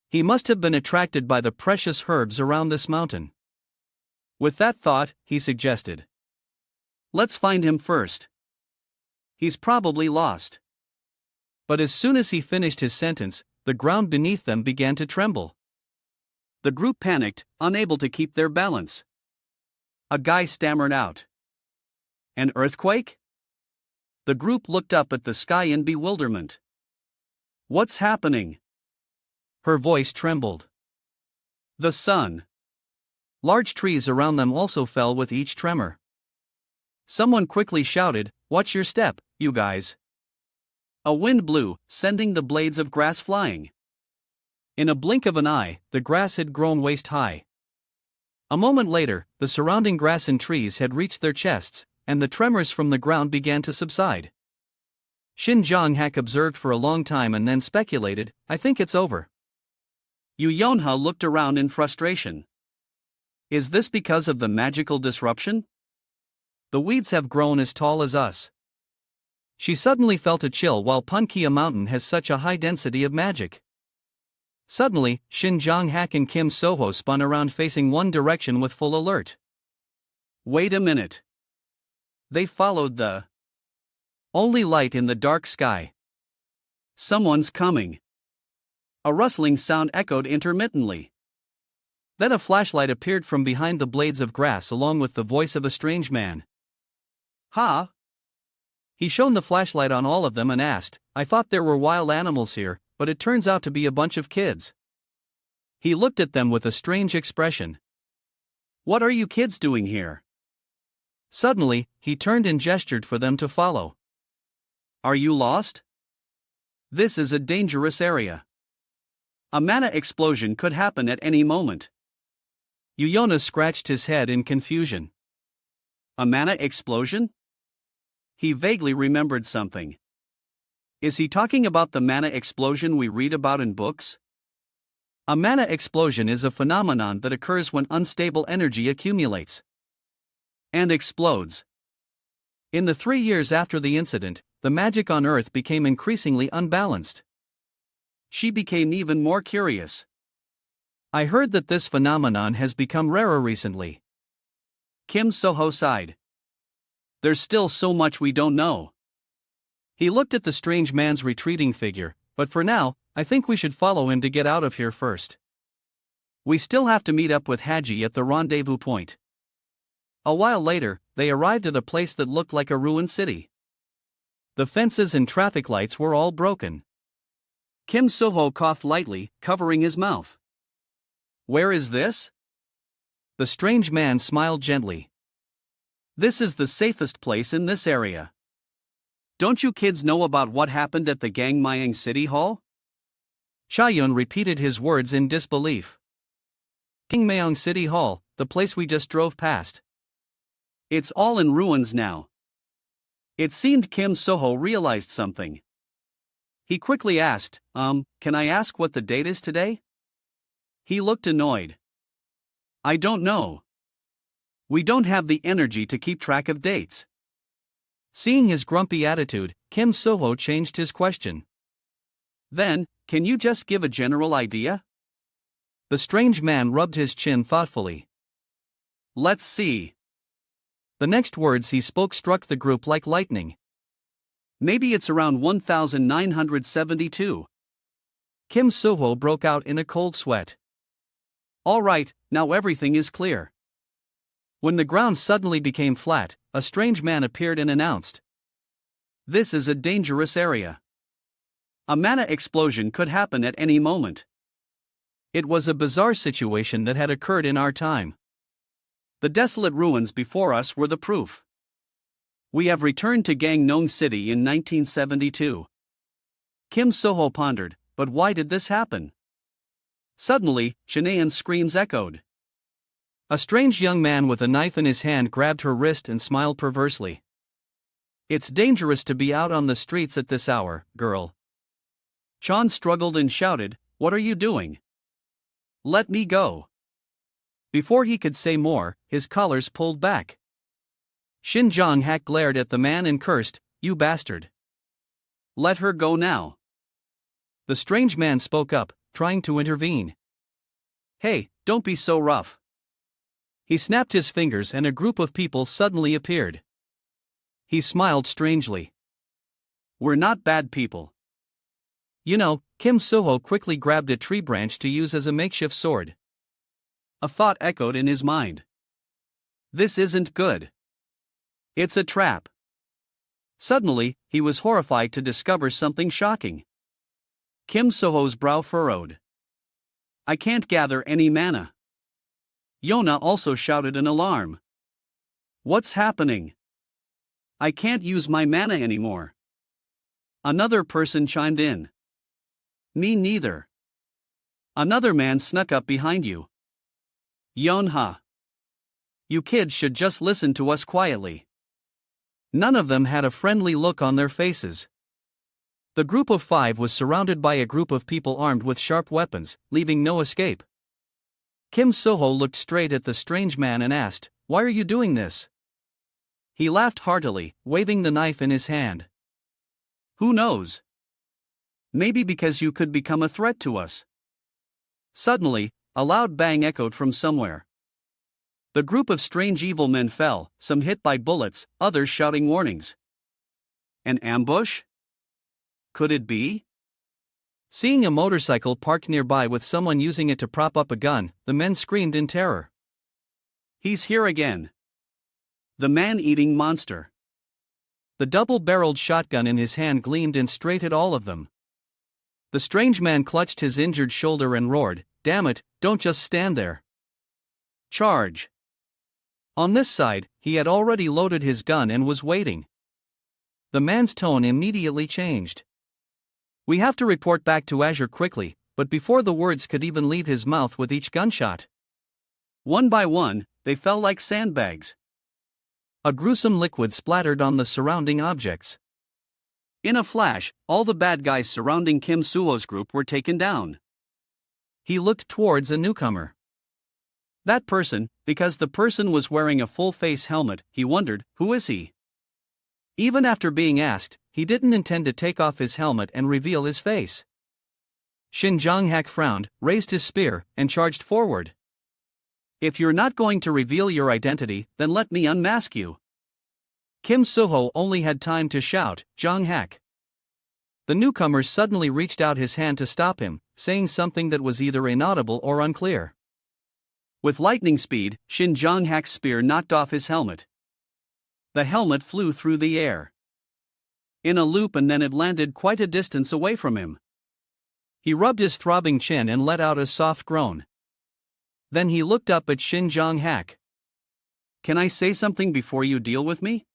He must have been attracted by the precious herbs around this mountain. With that thought, he suggested. Let's find him first. He's probably lost. But as soon as he finished his sentence, the ground beneath them began to tremble. The group panicked, unable to keep their balance. A guy stammered out. An earthquake? The group looked up at the sky in bewilderment. What's happening? Her voice trembled. The sun. Large trees around them also fell with each tremor. Someone quickly shouted, "Watch your step, you guys." A wind blew, sending the blades of grass flying. In a blink of an eye, the grass had grown waist high. A moment later, the surrounding grass and trees had reached their chests, and the tremors from the ground began to subside. Shin Jong-hak observed for a long time and then speculated, "I think it's over." Yu Yonha looked around in frustration. Is this because of the magical disruption? The weeds have grown as tall as us. She suddenly felt a chill while Punkia Mountain has such a high density of magic. Suddenly, Shin Jong-hak and Kim So-ho spun around facing one direction with full alert. Wait a minute. They followed the only light in the dark sky. Someone's coming. A rustling sound echoed intermittently. Then a flashlight appeared from behind the blades of grass along with the voice of a strange man. Ha! He shone the flashlight on all of them and asked, "I thought there were wild animals here, but it turns out to be a bunch of kids." He looked at them with a strange expression. "What are you kids doing here?" Suddenly, he turned and gestured for them to follow. "Are you lost? This is a dangerous area. A mana explosion could happen at any moment." Yuyona scratched his head in confusion. A mana explosion? He vaguely remembered something. Is he talking about the mana explosion we read about in books? A mana explosion is a phenomenon that occurs when unstable energy accumulates and explodes. In the 3 years after the incident, the magic on Earth became increasingly unbalanced. She became even more curious. I heard that this phenomenon has become rarer recently. Kim So-ho sighed. There's still so much we don't know. He looked at the strange man's retreating figure, but for now, I think we should follow him to get out of here first. We still have to meet up with Haji at the rendezvous point. A while later, they arrived at a place that looked like a ruined city. The fences and traffic lights were all broken. Kim So-ho coughed lightly, covering his mouth. Where is this? The strange man smiled gently. This is the safest place in this area. Don't you kids know about what happened at the Gangmyang City Hall? Cha-yun repeated his words in disbelief. Gangmyang City Hall, the place we just drove past. It's all in ruins now. It seemed Kim So-ho realized something. He quickly asked, can I ask what the date is today? He looked annoyed. I don't know. We don't have the energy to keep track of dates. Seeing his grumpy attitude, Kim So-ho changed his question. Then, can you just give a general idea? The strange man rubbed his chin thoughtfully. Let's see. The next words he spoke struck the group like lightning. Maybe it's around 1972. Kim So-ho broke out in a cold sweat. All right, now everything is clear. When the ground suddenly became flat, a strange man appeared and announced. This is a dangerous area. A mana explosion could happen at any moment. It was a bizarre situation that had occurred in our time. The desolate ruins before us were the proof. We have returned to Gangneung City in 1972. Kim So-ho pondered, but why did this happen? Suddenly, Chanaean's screams echoed. A strange young man with a knife in his hand grabbed her wrist and smiled perversely. It's dangerous to be out on the streets at this hour, girl. Chan struggled and shouted, What are you doing? Let me go. Before he could say more, his collars pulled back. Shin Jong-hak glared at the man and cursed, You bastard. Let her go now. The strange man spoke up, trying to intervene. Hey, don't be so rough. He snapped his fingers and a group of people suddenly appeared. He smiled strangely. We're not bad people. You know, Kim So-ho quickly grabbed a tree branch to use as a makeshift sword. A thought echoed in his mind. This isn't good. It's a trap. Suddenly, he was horrified to discover something shocking. Kim So-ho's brow furrowed. I can't gather any mana. Yona also shouted in alarm. What's happening? I can't use my mana anymore. Another person chimed in. Me neither. Another man snuck up behind you. Yonha. You kids should just listen to us quietly. None of them had a friendly look on their faces. The group of 5 was surrounded by a group of people armed with sharp weapons, leaving no escape. Kim Soho looked straight at the strange man and asked, "Why are you doing this?" He laughed heartily, waving the knife in his hand. Who knows? Maybe because you could become a threat to us. Suddenly, a loud bang echoed from somewhere. The group of strange evil men fell, some hit by bullets, others shouting warnings. An ambush? Could it be? Seeing a motorcycle parked nearby with someone using it to prop up a gun, the men screamed in terror. He's here again. The man-eating monster. The double-barreled shotgun in his hand gleamed in straight at all of them. The strange man clutched his injured shoulder and roared, "Damn it, don't just stand there. Charge!" On this side, he had already loaded his gun and was waiting. The man's tone immediately changed. "We have to report back to Azure quickly," but before the words could even leave his mouth with each gunshot, one by one, they fell like sandbags. A gruesome liquid splattered on the surrounding objects. In a flash, all the bad guys surrounding Kim Suo's group were taken down. He looked towards a newcomer. That person, because the person was wearing a full-face helmet, he wondered, who is he? Even after being asked, he didn't intend to take off his helmet and reveal his face. Shin Jong-hak frowned, raised his spear, and charged forward. "If you're not going to reveal your identity, then let me unmask you." Kim Soho only had time to shout, "Jong-hak." The newcomer suddenly reached out his hand to stop him, saying something that was either inaudible or unclear. With lightning speed, Shin Jong-hak's spear knocked off his helmet. The helmet flew through the air in a loop, and then it landed quite a distance away from him. He rubbed his throbbing chin and let out a soft groan. Then he looked up at Shin Jong-hak. "Can I say something before you deal with me?"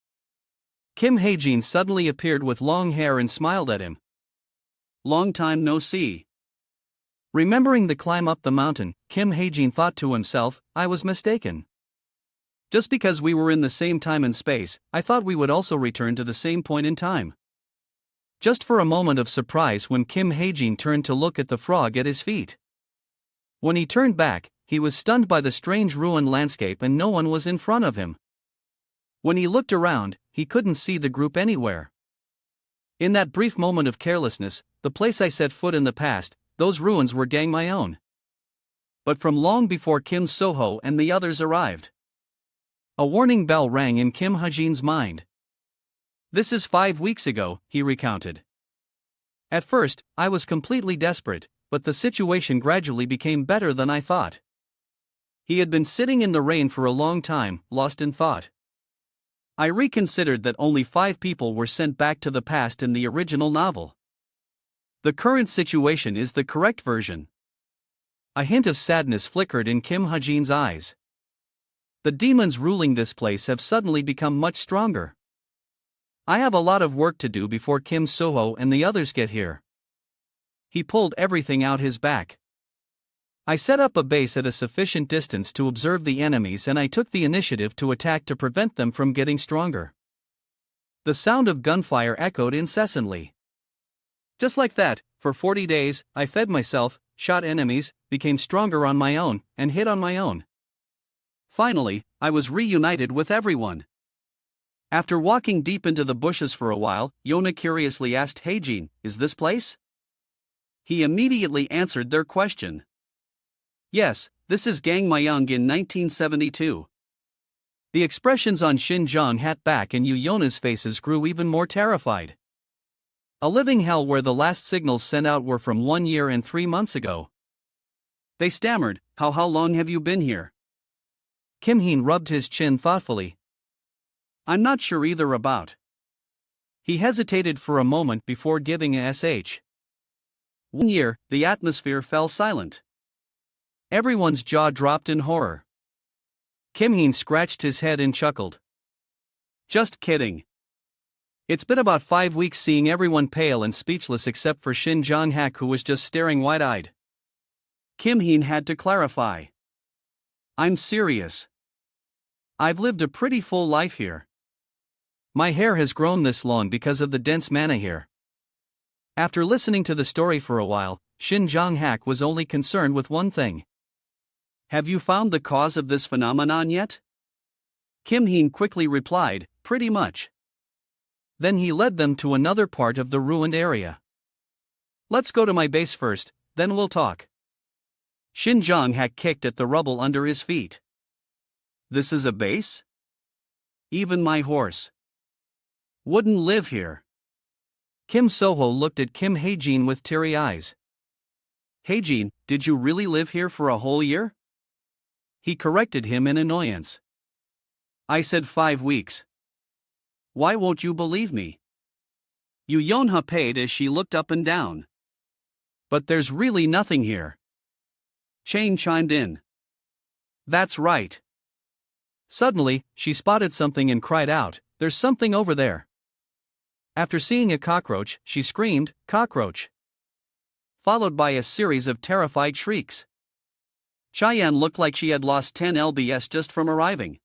Kim Hae-jin suddenly appeared with long hair and smiled at him. "Long time no see." Remembering the climb up the mountain, Kim Hae-jin thought to himself, "I was mistaken. Just because we were in the same time and space, I thought we would also return to the same point in time." Just for a moment of surprise when Kim Hae-jin turned to look at the frog at his feet. When he turned back, he was stunned by the strange ruined landscape and no one was in front of him. When he looked around, he couldn't see the group anywhere. In that brief moment of carelessness, the place I set foot in the past, those ruins were gang my own. But from long before Kim Soho and the others arrived. A warning bell rang in Kim Hae-jin's mind. "This is 5 weeks ago," he recounted. "At first, I was completely desperate, but the situation gradually became better than I thought." He had been sitting in the rain for a long time, lost in thought. "I reconsidered that only 5 people were sent back to the past in the original novel. The current situation is the correct version." A hint of sadness flickered in Kim Hae-jin's eyes. "The demons ruling this place have suddenly become much stronger. I have a lot of work to do before Kim Soho and the others get here." He pulled everything out his back. "I set up a base at a sufficient distance to observe the enemies and I took the initiative to attack to prevent them from getting stronger." The sound of gunfire echoed incessantly. "Just like that, for 40 days, I fed myself, shot enemies, became stronger on my own, and hit on my own. Finally, I was reunited with everyone." After walking deep into the bushes for a while, Yona curiously asked Hae-jin, "Is this place?" He immediately answered their question. "Yes, this is Gangmyeong in 1972. The expressions on Shin Jong-hak's back and Yona's faces grew even more terrified. A living hell where the last signals sent out were from 1 year and 3 months ago. They stammered, How long have you been here?" Kim Heen rubbed his chin thoughtfully. "I'm not sure either about." He hesitated for a moment before giving a sh. 1 year, the atmosphere fell silent. Everyone's jaw dropped in horror. Kim Heen scratched his head and chuckled. "Just kidding. It's been about 5 weeks seeing everyone pale and speechless except for Shin Jong-hak, who was just staring wide-eyed. Kim Heen had to clarify. I'm serious. I've lived a pretty full life here. My hair has grown this long because of the dense manna here. After listening to the story for a while, Shin Jong-hak was only concerned with one thing. Have you found the cause of this phenomenon yet? Kim Heen quickly replied, pretty much. Then he led them to another part of the ruined area. Let's go to my base first, then we'll talk. Shin Jong-hak kicked at the rubble under his feet. This is a base? Even my horse wouldn't live here. Kim Soho looked at Kim Haejin with teary eyes. Haejin, did you really live here for a whole year? He corrected him in annoyance. I said 5 weeks. Why won't you believe me? Yu Yonha paid as she looked up and down. But there's really nothing here. Chain chimed in. That's right. Suddenly, she spotted something and cried out, there's something over there. After seeing a cockroach, she screamed, cockroach. Followed by a series of terrified shrieks. Cheyenne looked like she had lost 10 lbs just from arriving.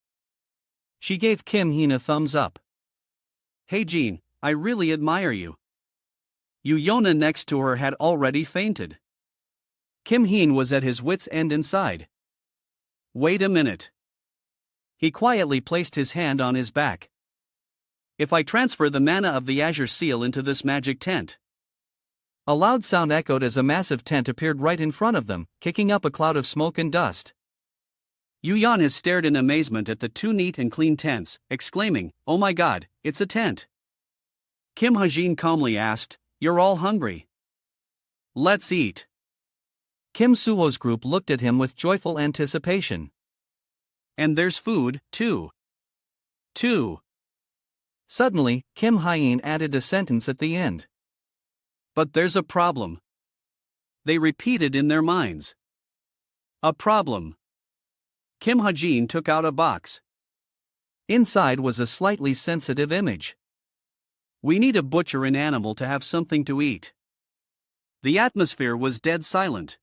She gave Kim Heen a thumbs up. Hey Jean, I really admire you. Yu Yona next to her had already fainted. Kim Heen was at his wits' end inside. Wait a minute. He quietly placed his hand on his back. If I transfer the mana of the Azure Seal into this magic tent. A loud sound echoed as a massive tent appeared right in front of them, kicking up a cloud of smoke and dust. Yu Yan has stared in amazement at the two neat and clean tents, exclaiming, oh my god, it's a tent. Kim Hajin calmly asked, you're all hungry. Let's eat. Kim Suho's group looked at him with joyful anticipation. And there's food, too. Suddenly, Kim Hyen added a sentence at the end. But there's a problem. They repeated in their minds. A problem. Kim Hajin took out a box. Inside was a slightly sensitive image. We need to butcher an animal to have something to eat. The atmosphere was dead silent.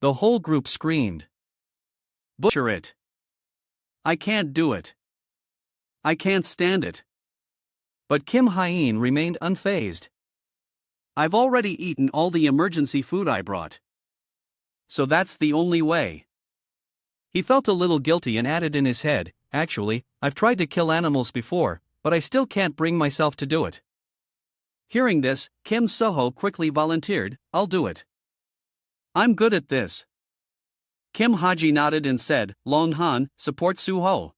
The whole group screamed. Butcher it. I can't do it. I can't stand it. But Kim Hyen remained unfazed. I've already eaten all the emergency food I brought. So that's the only way. He felt a little guilty and added in his head, actually, I've tried to kill animals before, but I still can't bring myself to do it. Hearing this, Kim Soho quickly volunteered, I'll do it. I'm good at this. Kim Haji nodded and said, Lon Han, support Suho.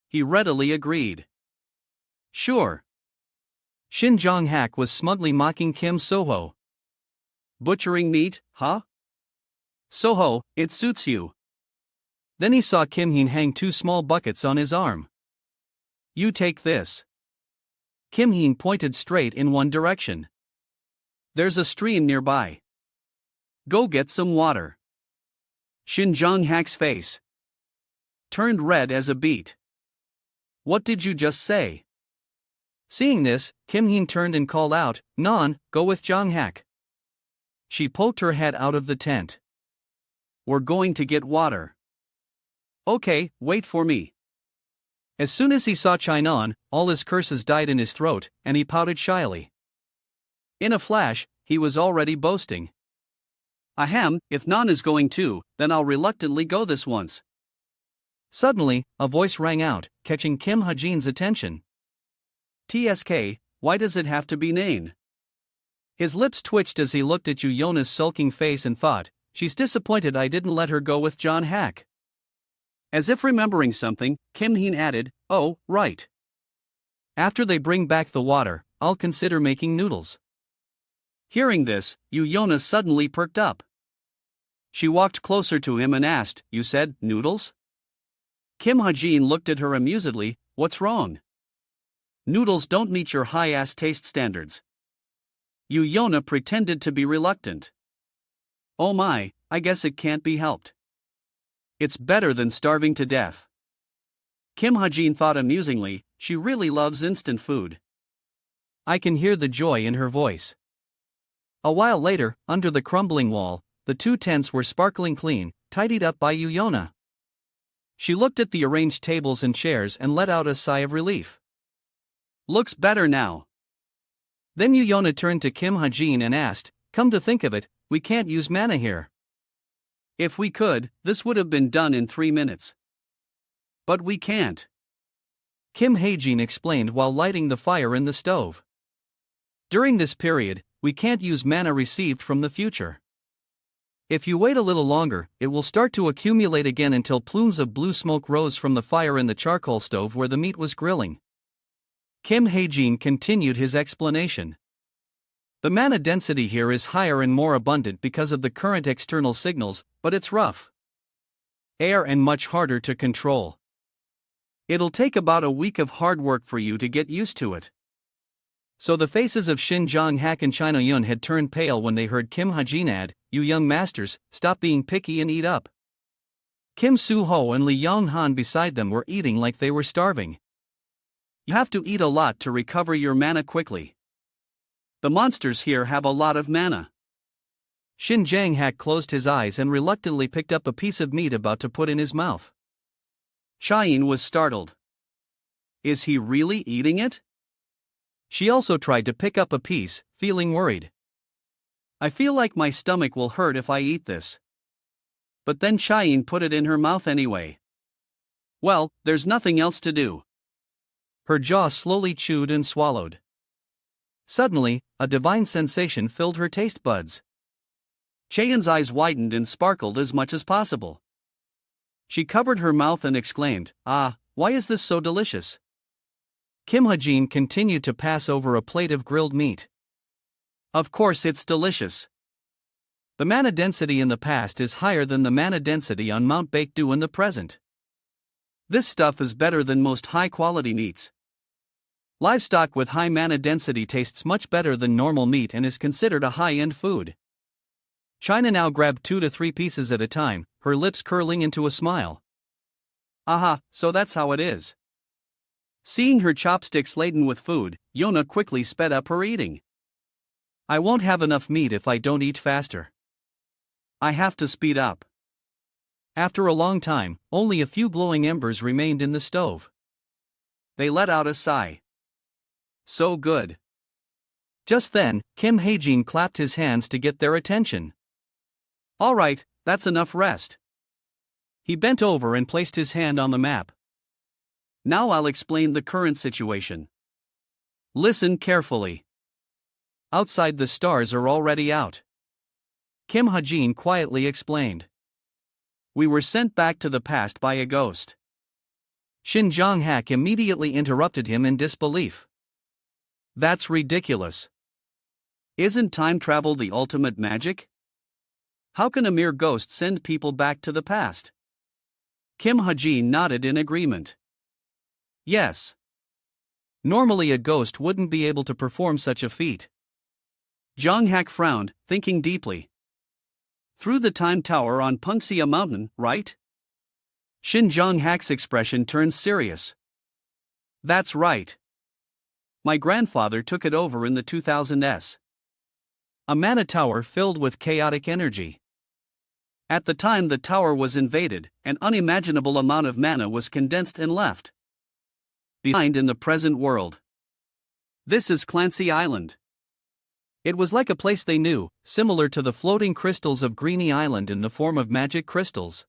He readily agreed. Sure. Shin Jong-hak was smugly mocking Kim Soho. Butchering meat, huh? Soho, it suits you. Then he saw Kim Heen hang 2 small buckets on his arm. You take this. Kim Heen pointed straight in one direction. There's a stream nearby. Go get some water. Shin Jong-hak's face turned red as a beet. What did you just say? Seeing this, Kim Heen turned and called out, Non, go with Jong-hak. She poked her head out of the tent. We're going to get water. Okay, wait for me. As soon as he saw Chinon, all his curses died in his throat, and he pouted shyly. In a flash, he was already boasting. Ahem, if Non is going too, then I'll reluctantly go this once. Suddenly, a voice rang out, catching Kim Hajin's attention. TSK, why does it have to be Nain? His lips twitched as he looked at Yu Yona's sulking face and thought, she's disappointed I didn't let her go with John Hack. As if remembering something, Kim Heen added, oh, right. After they bring back the water, I'll consider making noodles. Hearing this, Yu Yona suddenly perked up. She walked closer to him and asked, you said, noodles? Kim Hajin looked at her amusedly, what's wrong? Noodles don't meet your high-ass taste standards. Yu Yona pretended to be reluctant. Oh my, I guess it can't be helped. It's better than starving to death. Kim Hajin thought amusingly, she really loves instant food. I can hear the joy in her voice. A while later, under the crumbling wall, the two tents were sparkling clean, tidied up by Yuyona. She looked at the arranged tables and chairs and let out a sigh of relief. Looks better now. Then Yuyona turned to Kim Ha-jin and asked, come to think of it, we can't use mana here. If we could, this would have been done in 3 minutes. But we can't. Kim Ha-jin explained while lighting the fire in the stove. During this period, we can't use mana received from the future. If you wait a little longer, it will start to accumulate again until plumes of blue smoke rose from the fire in the charcoal stove where the meat was grilling. Kim Ha-jin continued his explanation. The mana density here is higher and more abundant because of the current external signals, but it's rough air and much harder to control. It'll take about a week of hard work for you to get used to it. So the faces of Shin Jong-hak and China Yun had turned pale when they heard Kim Ha-jin add, you young masters, stop being picky and eat up. Kim Soo-ho and Lee Yong-han beside them were eating like they were starving. You have to eat a lot to recover your mana quickly. The monsters here have a lot of mana. Shin Jang-hak closed his eyes and reluctantly picked up a piece of meat about to put in his mouth. Cheyenne was startled. Is he really eating it? She also tried to pick up a piece, feeling worried. I feel like my stomach will hurt if I eat this. But then Cheyenne put it in her mouth anyway. Well, there's nothing else to do. Her jaw slowly chewed and swallowed. Suddenly, a divine sensation filled her taste buds. Cheyenne's eyes widened and sparkled as much as possible. She covered her mouth and exclaimed, ah, why is this so delicious? Kim Ha-jin continued to pass over a plate of grilled meat. Of course it's delicious. The mana density in the past is higher than the mana density on Mount Baekdu in the present. This stuff is better than most high-quality meats. Livestock with high mana density tastes much better than normal meat and is considered a high-end food. China now grabbed 2 to 3 pieces at a time, her lips curling into a smile. Aha, so that's how it is. Seeing her chopsticks laden with food, Yona quickly sped up her eating. I won't have enough meat if I don't eat faster. I have to speed up. After a long time, only a few glowing embers remained in the stove. They let out a sigh. So good. Just then, Kim Ha-jin clapped his hands to get their attention. All right, that's enough rest. He bent over and placed his hand on the map. Now I'll explain the current situation. Listen carefully. Outside the stars are already out. Kim Ha-jin quietly explained. We were sent back to the past by a ghost. Shin Jong-hak immediately interrupted him in disbelief. That's ridiculous. Isn't time travel the ultimate magic? How can a mere ghost send people back to the past? Kim Ha-jin nodded in agreement. Yes. Normally a ghost wouldn't be able to perform such a feat. Jong-hak frowned, thinking deeply. Through the time tower on Pungsia Mountain, right? Shin Jong-hak's expression turned serious. That's right. My grandfather took it over in the 2000s. A mana tower filled with chaotic energy. At the time the tower was invaded, an unimaginable amount of mana was condensed and left behind in the present world. This is Clancy Island. It was like a place they knew, similar to the floating crystals of Greeny Island in the form of magic crystals.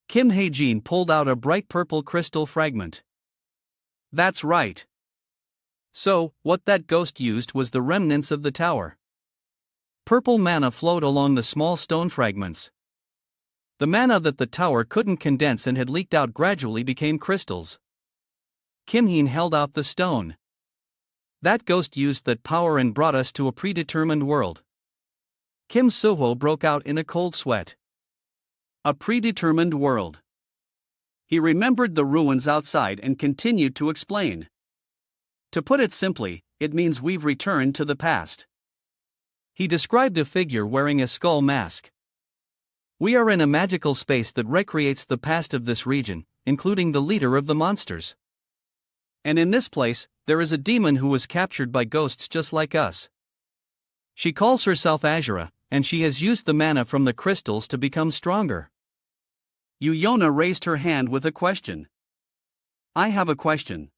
Kim Ha-jin pulled out a bright purple crystal fragment. That's right. So, what that ghost used was the remnants of the tower. Purple mana flowed along the small stone fragments. The mana that the tower couldn't condense and had leaked out gradually became crystals. Kim Heen held out the stone. That ghost used that power and brought us to a predetermined world. Kim Soo-ho broke out in a cold sweat. A predetermined world. He remembered the ruins outside and continued to explain. To put it simply, it means we've returned to the past. He described a figure wearing a skull mask. We are in a magical space that recreates the past of this region, including the leader of the monsters. And in this place, there is a demon who was captured by ghosts just like us. She calls herself Azura, and she has used the mana from the crystals to become stronger. Yuna raised her hand with a question. I have a question.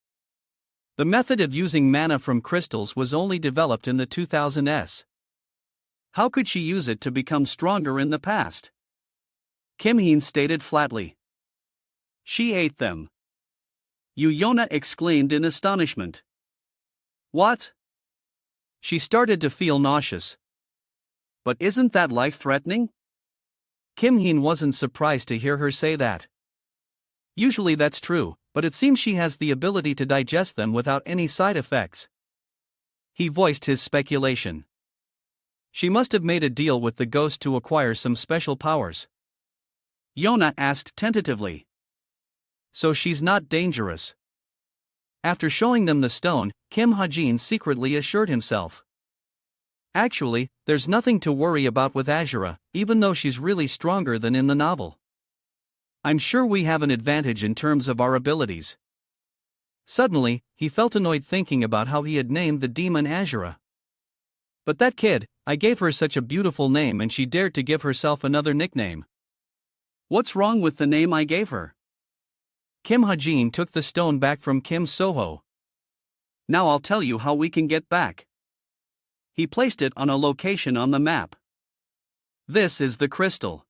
The method of using mana from crystals was only developed in the 2000s. How could she use it to become stronger in the past? Kim Heen stated flatly. She ate them. Yuna exclaimed in astonishment. What? She started to feel nauseous. But isn't that life-threatening? Kim Heen wasn't surprised to hear her say that. Usually that's true, but it seems she has the ability to digest them without any side effects. He voiced his speculation. She must have made a deal with the ghost to acquire some special powers. Yona asked tentatively. So she's not dangerous. After showing them the stone, Kim Ha-jin secretly assured himself. Actually, there's nothing to worry about with Azura, even though she's really stronger than in the novel. I'm sure we have an advantage in terms of our abilities. Suddenly, he felt annoyed thinking about how he had named the demon Azura. But that kid, I gave her such a beautiful name and she dared to give herself another nickname. What's wrong with the name I gave her? Kim Ha-jin took the stone back from Kim So-ho. Now I'll tell you how we can get back. He placed it on a location on the map. This is the crystal.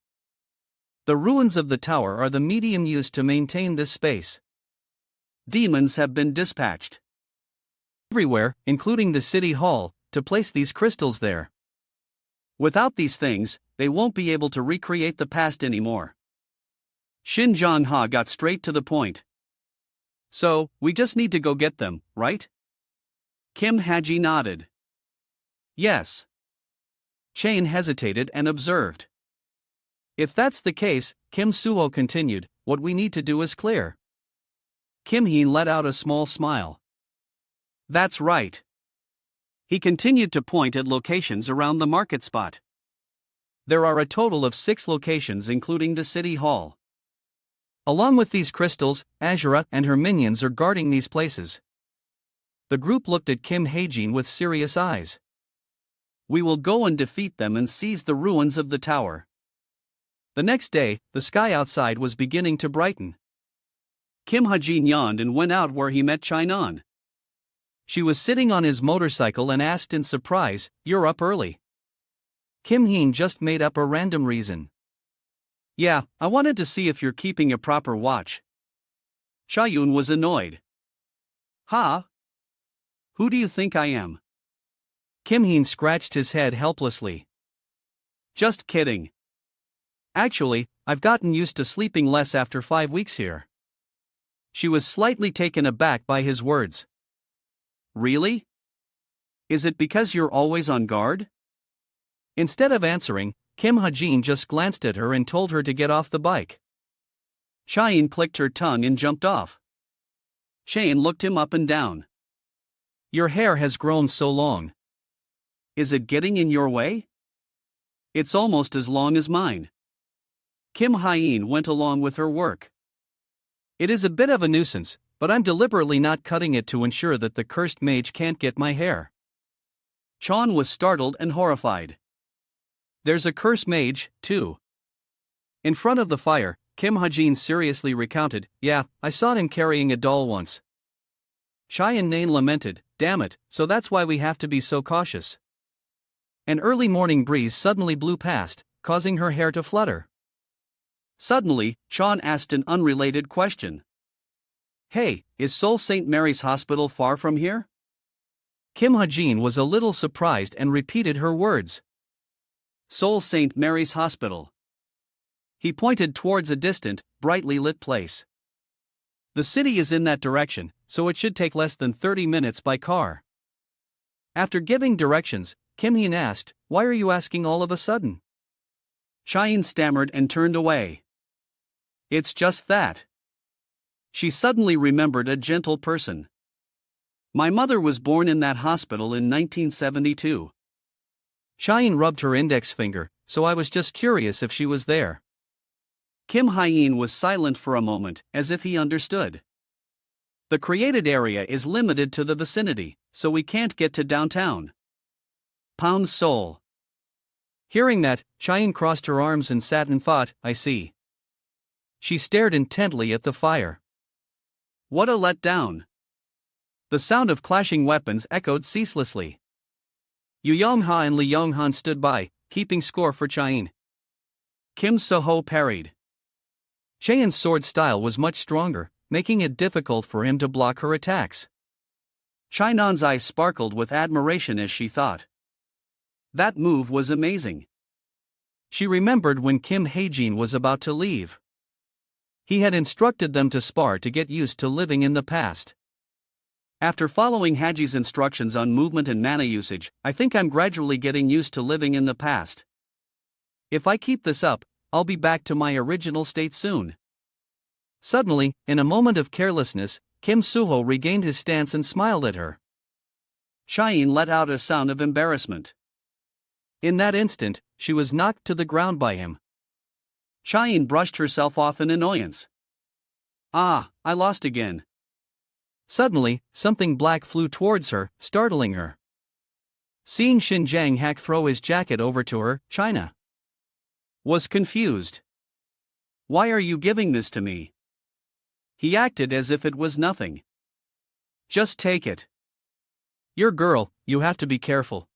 The ruins of the tower are the medium used to maintain this space. Demons have been dispatched everywhere, including the city hall, to place these crystals there. Without these things, they won't be able to recreate the past anymore. Shin Jong-ha got straight to the point. So, we just need to go get them, right? Kim Ha-ji nodded. Yes. Chain hesitated and observed. If that's the case, Kim Suho continued, what we need to do is clear. Kim Heen let out a small smile. That's right. He continued to point at locations around the market spot. There are a total of 6 locations including the city hall. Along with these crystals, Azura and her minions are guarding these places. The group looked at Kim Ha-jin with serious eyes. We will go and defeat them and seize the ruins of the tower. The next day, the sky outside was beginning to brighten. Kim Ha-jin yawned and went out where he met Chainan. She was sitting on his motorcycle and asked in surprise, "You're up early." Kim Heen just made up a random reason. Yeah, I wanted to see if you're keeping a proper watch. Chayun was annoyed. Huh? Who do you think I am? Kim Heen scratched his head helplessly. Just kidding. Actually, I've gotten used to sleeping less after 5 weeks here. She was slightly taken aback by his words. Really? Is it because you're always on guard? Instead of answering, Kim Ha-jin just glanced at her and told her to get off the bike. Chayin clicked her tongue and jumped off. Chayin looked him up and down. Your hair has grown so long. Is it getting in your way? It's almost as long as mine. Kim Ha-jin went along with her work. It is a bit of a nuisance, but I'm deliberately not cutting it to ensure that the cursed mage can't get my hair. Chon was startled and horrified. There's a cursed mage, too. In front of the fire, Kim Ha-jin seriously recounted, yeah, I saw him carrying a doll once. Chai Nain lamented, damn it, so that's why we have to be so cautious. An early morning breeze suddenly blew past, causing her hair to flutter. Suddenly, Chon asked an unrelated question. Hey, is Seoul St. Mary's Hospital far from here? Kim Ha-jin was a little surprised and repeated her words. Seoul St. Mary's Hospital. He pointed towards a distant, brightly lit place. The city is in that direction, so it should take less than 30 minutes by car. After giving directions, Kim Heen asked, why are you asking all of a sudden? Chayin stammered and turned away. It's just that. She suddenly remembered a gentle person. My mother was born in that hospital in 1972. Chayin rubbed her index finger, so I was just curious if she was there. Kim Ha-jin was silent for a moment, as if he understood. The created area is limited to the vicinity, so we can't get to downtown. Pound's soul. Hearing that, Cheyenne crossed her arms and sat in thought. I see. She stared intently at the fire. What a letdown. The sound of clashing weapons echoed ceaselessly. Yu Yongha and Li Yonghan stood by, keeping score for Cheyenne. Kim So-ho parried. Cheyenne's sword style was much stronger, making it difficult for him to block her attacks. Cheyenne's eyes sparkled with admiration as she thought. That move was amazing. She remembered when Kim Hae-jin was about to leave. He had instructed them to spar to get used to living in the past. After following Haji's instructions on movement and mana usage, I think I'm gradually getting used to living in the past. If I keep this up, I'll be back to my original state soon. Suddenly, in a moment of carelessness, Kim Suho regained his stance and smiled at her. Cheyenne let out a sound of embarrassment. In that instant, she was knocked to the ground by him. Cheyenne brushed herself off in annoyance. Ah, I lost again. Suddenly, something black flew towards her, startling her. Seeing Xinjiang Hack throw his jacket over to her, China was confused. Why are you giving this to me? He acted as if it was nothing. Just take it. You're a girl, you have to be careful.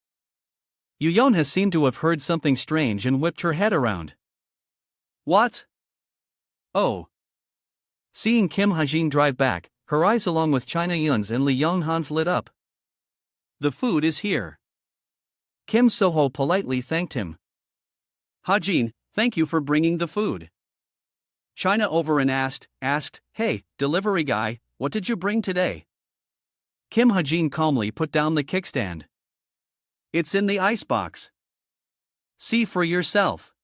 Yu Yonha seemed to have heard something strange and whipped her head around. What? Oh. Seeing Kim Hae-jin drive back, her eyes along with China Yun's and Li Yonghan's lit up. The food is here. Kim So-ho politely thanked him. Hae-jin, thank you for bringing the food. China over and asked, hey, delivery guy, what did you bring today? Kim Hae-jin calmly put down the kickstand. It's in the icebox. See for yourself.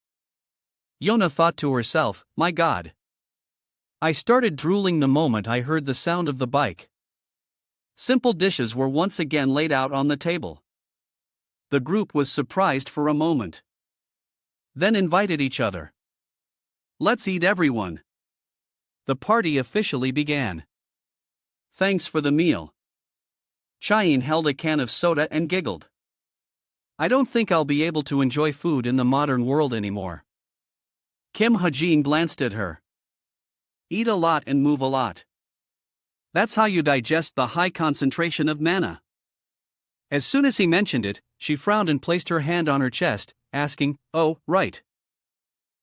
Yona thought to herself, my God. I started drooling the moment I heard the sound of the bike. Simple dishes were once again laid out on the table. The group was surprised for a moment. Then invited each other. Let's eat, everyone. The party officially began. Thanks for the meal. Cheyenne held a can of soda and giggled. I don't think I'll be able to enjoy food in the modern world anymore. Kim Hae-jin glanced at her. Eat a lot and move a lot. That's how you digest the high concentration of mana. As soon as he mentioned it, she frowned and placed her hand on her chest, asking, oh, right.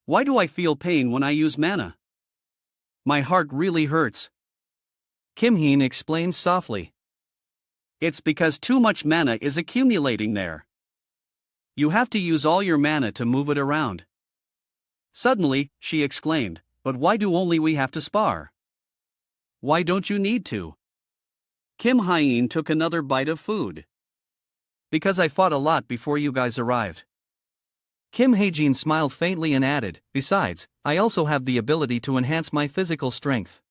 Why do I feel pain when I use mana? My heart really hurts. Kim Heen explained softly. It's because too much mana is accumulating there. You have to use all your mana to move it around. Suddenly, she exclaimed, but why do only we have to spar? Why don't you need to? Kim Hae-jin took another bite of food. Because I fought a lot before you guys arrived. Kim Hae-jin smiled faintly and added, besides, I also have the ability to enhance my physical strength.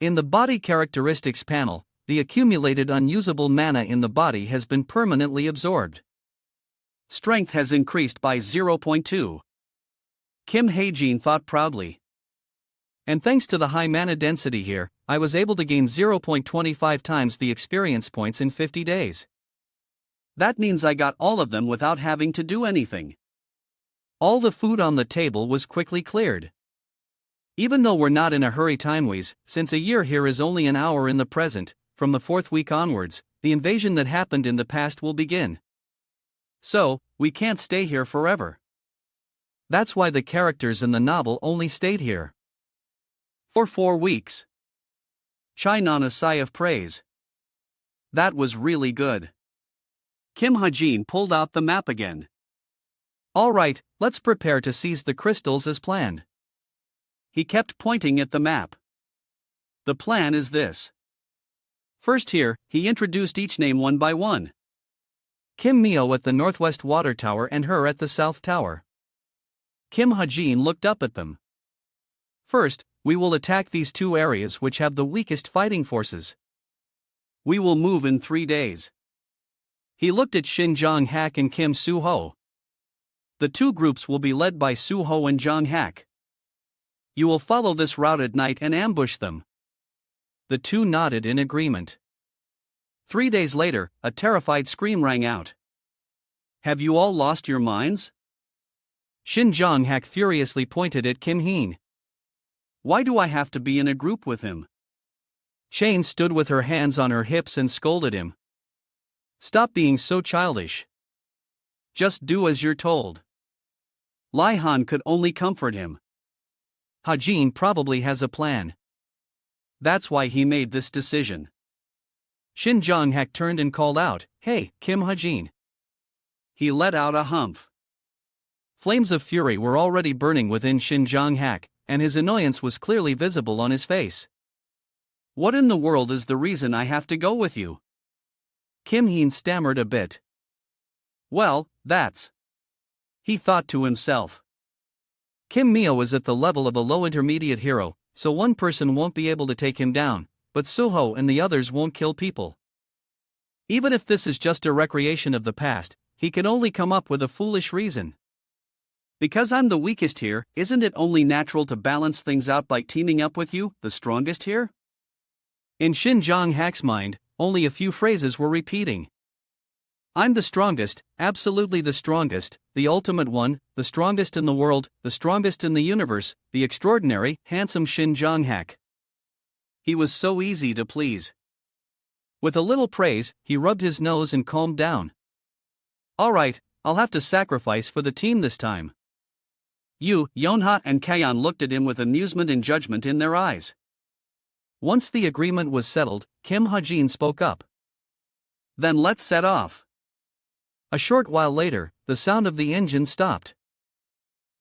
In the body characteristics panel, the accumulated unusable mana in the body has been permanently absorbed. Strength has increased by 0.2. Kim Hae-jin thought proudly. And thanks to the high mana density here, I was able to gain 0.25 times the experience points in 50 days. That means I got all of them without having to do anything. All the food on the table was quickly cleared. Even though we're not in a hurry time-wise, since a year here is only an hour in the present, from the 4th week onwards, the invasion that happened in the past will begin. So, we can't stay here forever. That's why the characters in the novel only stayed here for 4 weeks. Chainan a sigh of praise. That was really good. Kim Hae-jin pulled out the map again. All right, let's prepare to seize the crystals as planned. He kept pointing at the map. The plan is this. First here, he introduced each name one by one. Kim Mio at the northwest water tower and her at the south tower. Kim Hae-jin looked up at them. First, we will attack these 2 areas which have the weakest fighting forces. We will move in 3 days. He looked at Shin Jong-hak and Kim Soo-ho. The 2 groups will be led by Soo-ho and Jong-hak. You will follow this route at night and ambush them. The two nodded in agreement. 3 days later, a terrified scream rang out. Have you all lost your minds? Shin Jong-hak furiously pointed at Kim Heen. Why do I have to be in a group with him? Shane stood with her hands on her hips and scolded him. Stop being so childish. Just do as you're told. Lai Han could only comfort him. Ha-jin probably has a plan. That's why he made this decision. Shin Jong-hak turned and called out, Hey, Kim Ha-jin. He let out a humph. Flames of fury were already burning within Shin Jong-hak, and his annoyance was clearly visible on his face. What in the world is the reason I have to go with you? Kim Heen stammered a bit. Well, that's. He thought to himself. Kim Mio is at the level of a low intermediate hero, so one person won't be able to take him down, but Suho and the others won't kill people. Even if this is just a recreation of the past, he can only come up with a foolish reason. Because I'm the weakest here, isn't it only natural to balance things out by teaming up with you, the strongest here? In Shin Jong-hak's mind, only a few phrases were repeating. I'm the strongest, absolutely the strongest, the ultimate one, the strongest in the world, the strongest in the universe, the extraordinary, handsome Shin Jong-hak. He was so easy to please. With a little praise, he rubbed his nose and calmed down. All right, I'll have to sacrifice for the team this time. Yu, Yonha and Kayan looked at him with amusement and judgment in their eyes. Once the agreement was settled, Kim Ha-jin spoke up. Then let's set off. A short while later, the sound of the engine stopped.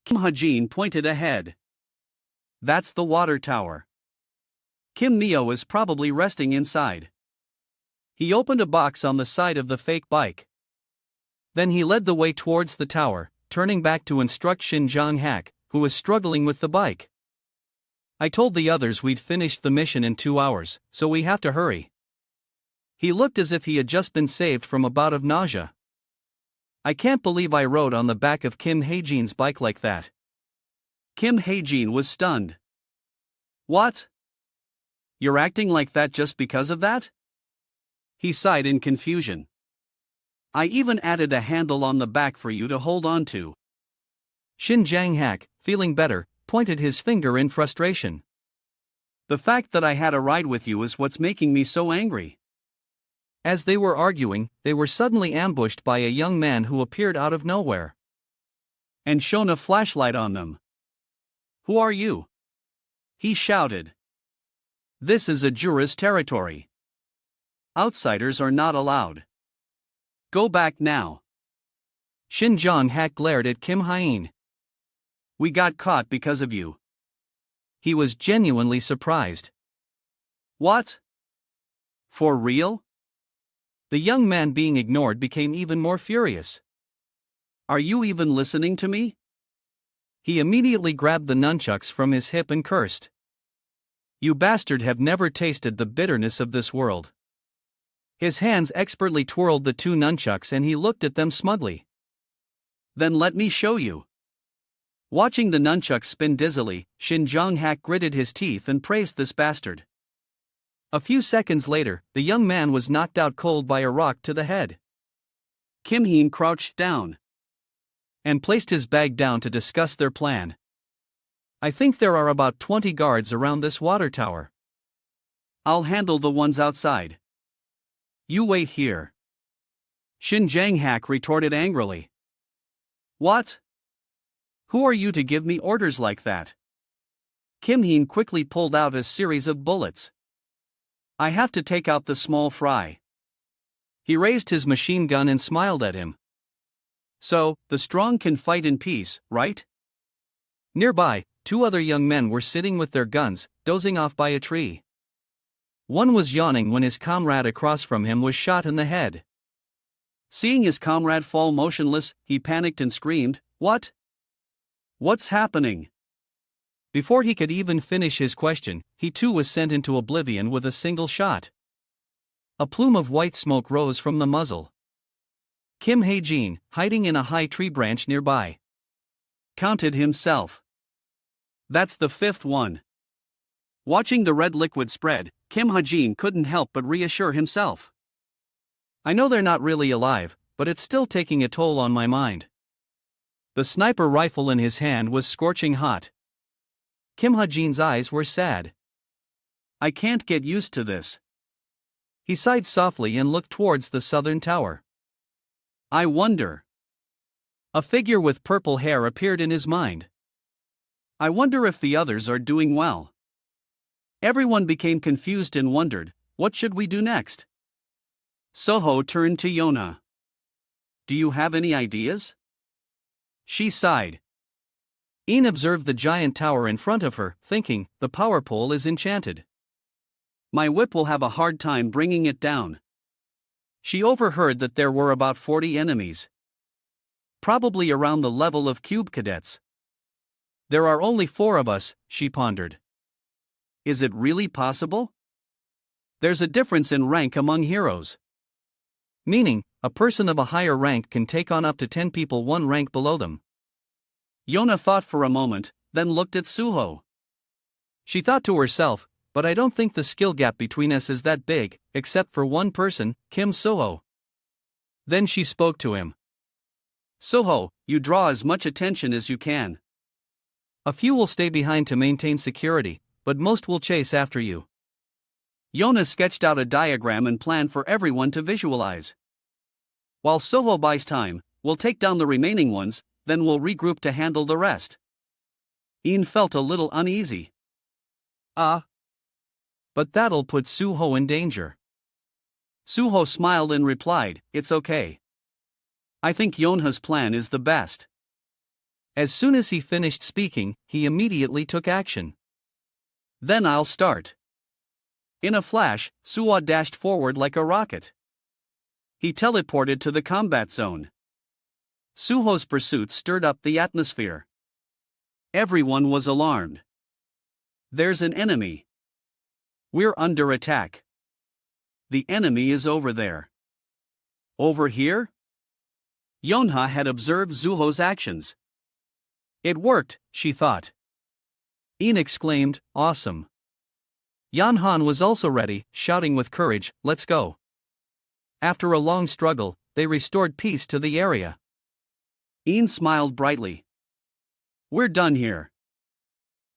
Kim Ha-jin pointed ahead. That's the water tower. Kim Mio is probably resting inside. He opened a box on the side of the fake bike. Then he led the way towards the tower, turning back to instruct Shin Jong-hak, who was struggling with the bike. I told the others we'd finished the mission in 2 hours, so we have to hurry. He looked as if he had just been saved from a bout of nausea. I can't believe I rode on the back of Kim Ha-jin's bike like that. Kim Ha-jin was stunned. What? You're acting like that just because of that? He sighed in confusion. I even added a handle on the back for you to hold on to. Shin Jong-hak, feeling better, pointed his finger in frustration. The fact that I had a ride with you is what's making me so angry. As they were arguing, they were suddenly ambushed by a young man who appeared out of nowhere and shone a flashlight on them. Who are you? He shouted. This is a juror's territory. Outsiders are not allowed. Go back now. Shin Jong-hak glared at Kim Ha-jin. We got caught because of you. He was genuinely surprised. What? For real? The young man being ignored became even more furious. Are you even listening to me? He immediately grabbed the nunchucks from his hip and cursed. You bastard have never tasted the bitterness of this world. His hands expertly twirled the 2 nunchucks and he looked at them smugly. Then let me show you. Watching the nunchucks spin dizzily, Shin Jong-hak gritted his teeth and praised this bastard. A few seconds later, the young man was knocked out cold by a rock to the head. Kim Heen crouched down and placed his bag down to discuss their plan. I think there are about 20 guards around this water tower. I'll handle the ones outside. You wait here. Shin Jong-hak retorted angrily. What? Who are you to give me orders like that? Kim Heen quickly pulled out a series of bullets. I have to take out the small fry. He raised his machine gun and smiled at him. So, the strong can fight in peace, right? Nearby, 2 other young men were sitting with their guns, dozing off by a tree. One was yawning when his comrade across from him was shot in the head. Seeing his comrade fall motionless, he panicked and screamed, What? What's happening? Before he could even finish his question, he too was sent into oblivion with a single shot. A plume of white smoke rose from the muzzle. Kim Ha-jin, hiding in a high tree branch nearby, counted himself. That's the 5th one. Watching the red liquid spread, Kim Ha-jin couldn't help but reassure himself. I know they're not really alive, but it's still taking a toll on my mind. The sniper rifle in his hand was scorching hot. Kim Ha-jin's eyes were sad. I can't get used to this. He sighed softly and looked towards the southern tower. I wonder. A figure with purple hair appeared in his mind. I wonder if the others are doing well. Everyone became confused and wondered, what should we do next? Soho turned to Yona. Do you have any ideas? She sighed. Een observed the giant tower in front of her, thinking, the power pole is enchanted. My whip will have a hard time bringing it down. She overheard that there were about 40 enemies. Probably around the level of cube cadets. There are only 4 of us, she pondered. Is it really possible? There's a difference in rank among heroes. Meaning, a person of a higher rank can take on up to 10 people one rank below them. Yona thought for a moment, then looked at Suho. She thought to herself, but I don't think the skill gap between us is that big, except for one person, Kim Soho. Then she spoke to him. Soho, you draw as much attention as you can. A few will stay behind to maintain security, but most will chase after you. Yona sketched out a diagram and plan for everyone to visualize. While Soho buys time, we'll take down the remaining ones, then we'll regroup to handle the rest. Een felt a little uneasy. But that'll put Suho in danger. Suho smiled and replied, it's okay. I think Yonha's plan is the best. As soon as he finished speaking, he immediately took action. Then I'll start. In a flash, Suho dashed forward like a rocket. He teleported to the combat zone. Suho's pursuit stirred up the atmosphere. Everyone was alarmed. There's an enemy. We're under attack. The enemy is over there. Over here? Yonha had observed Suho's actions. It worked, she thought. Een exclaimed, awesome. Yanhan was also ready, shouting with courage, let's go. After a long struggle, they restored peace to the area. Een smiled brightly. We're done here.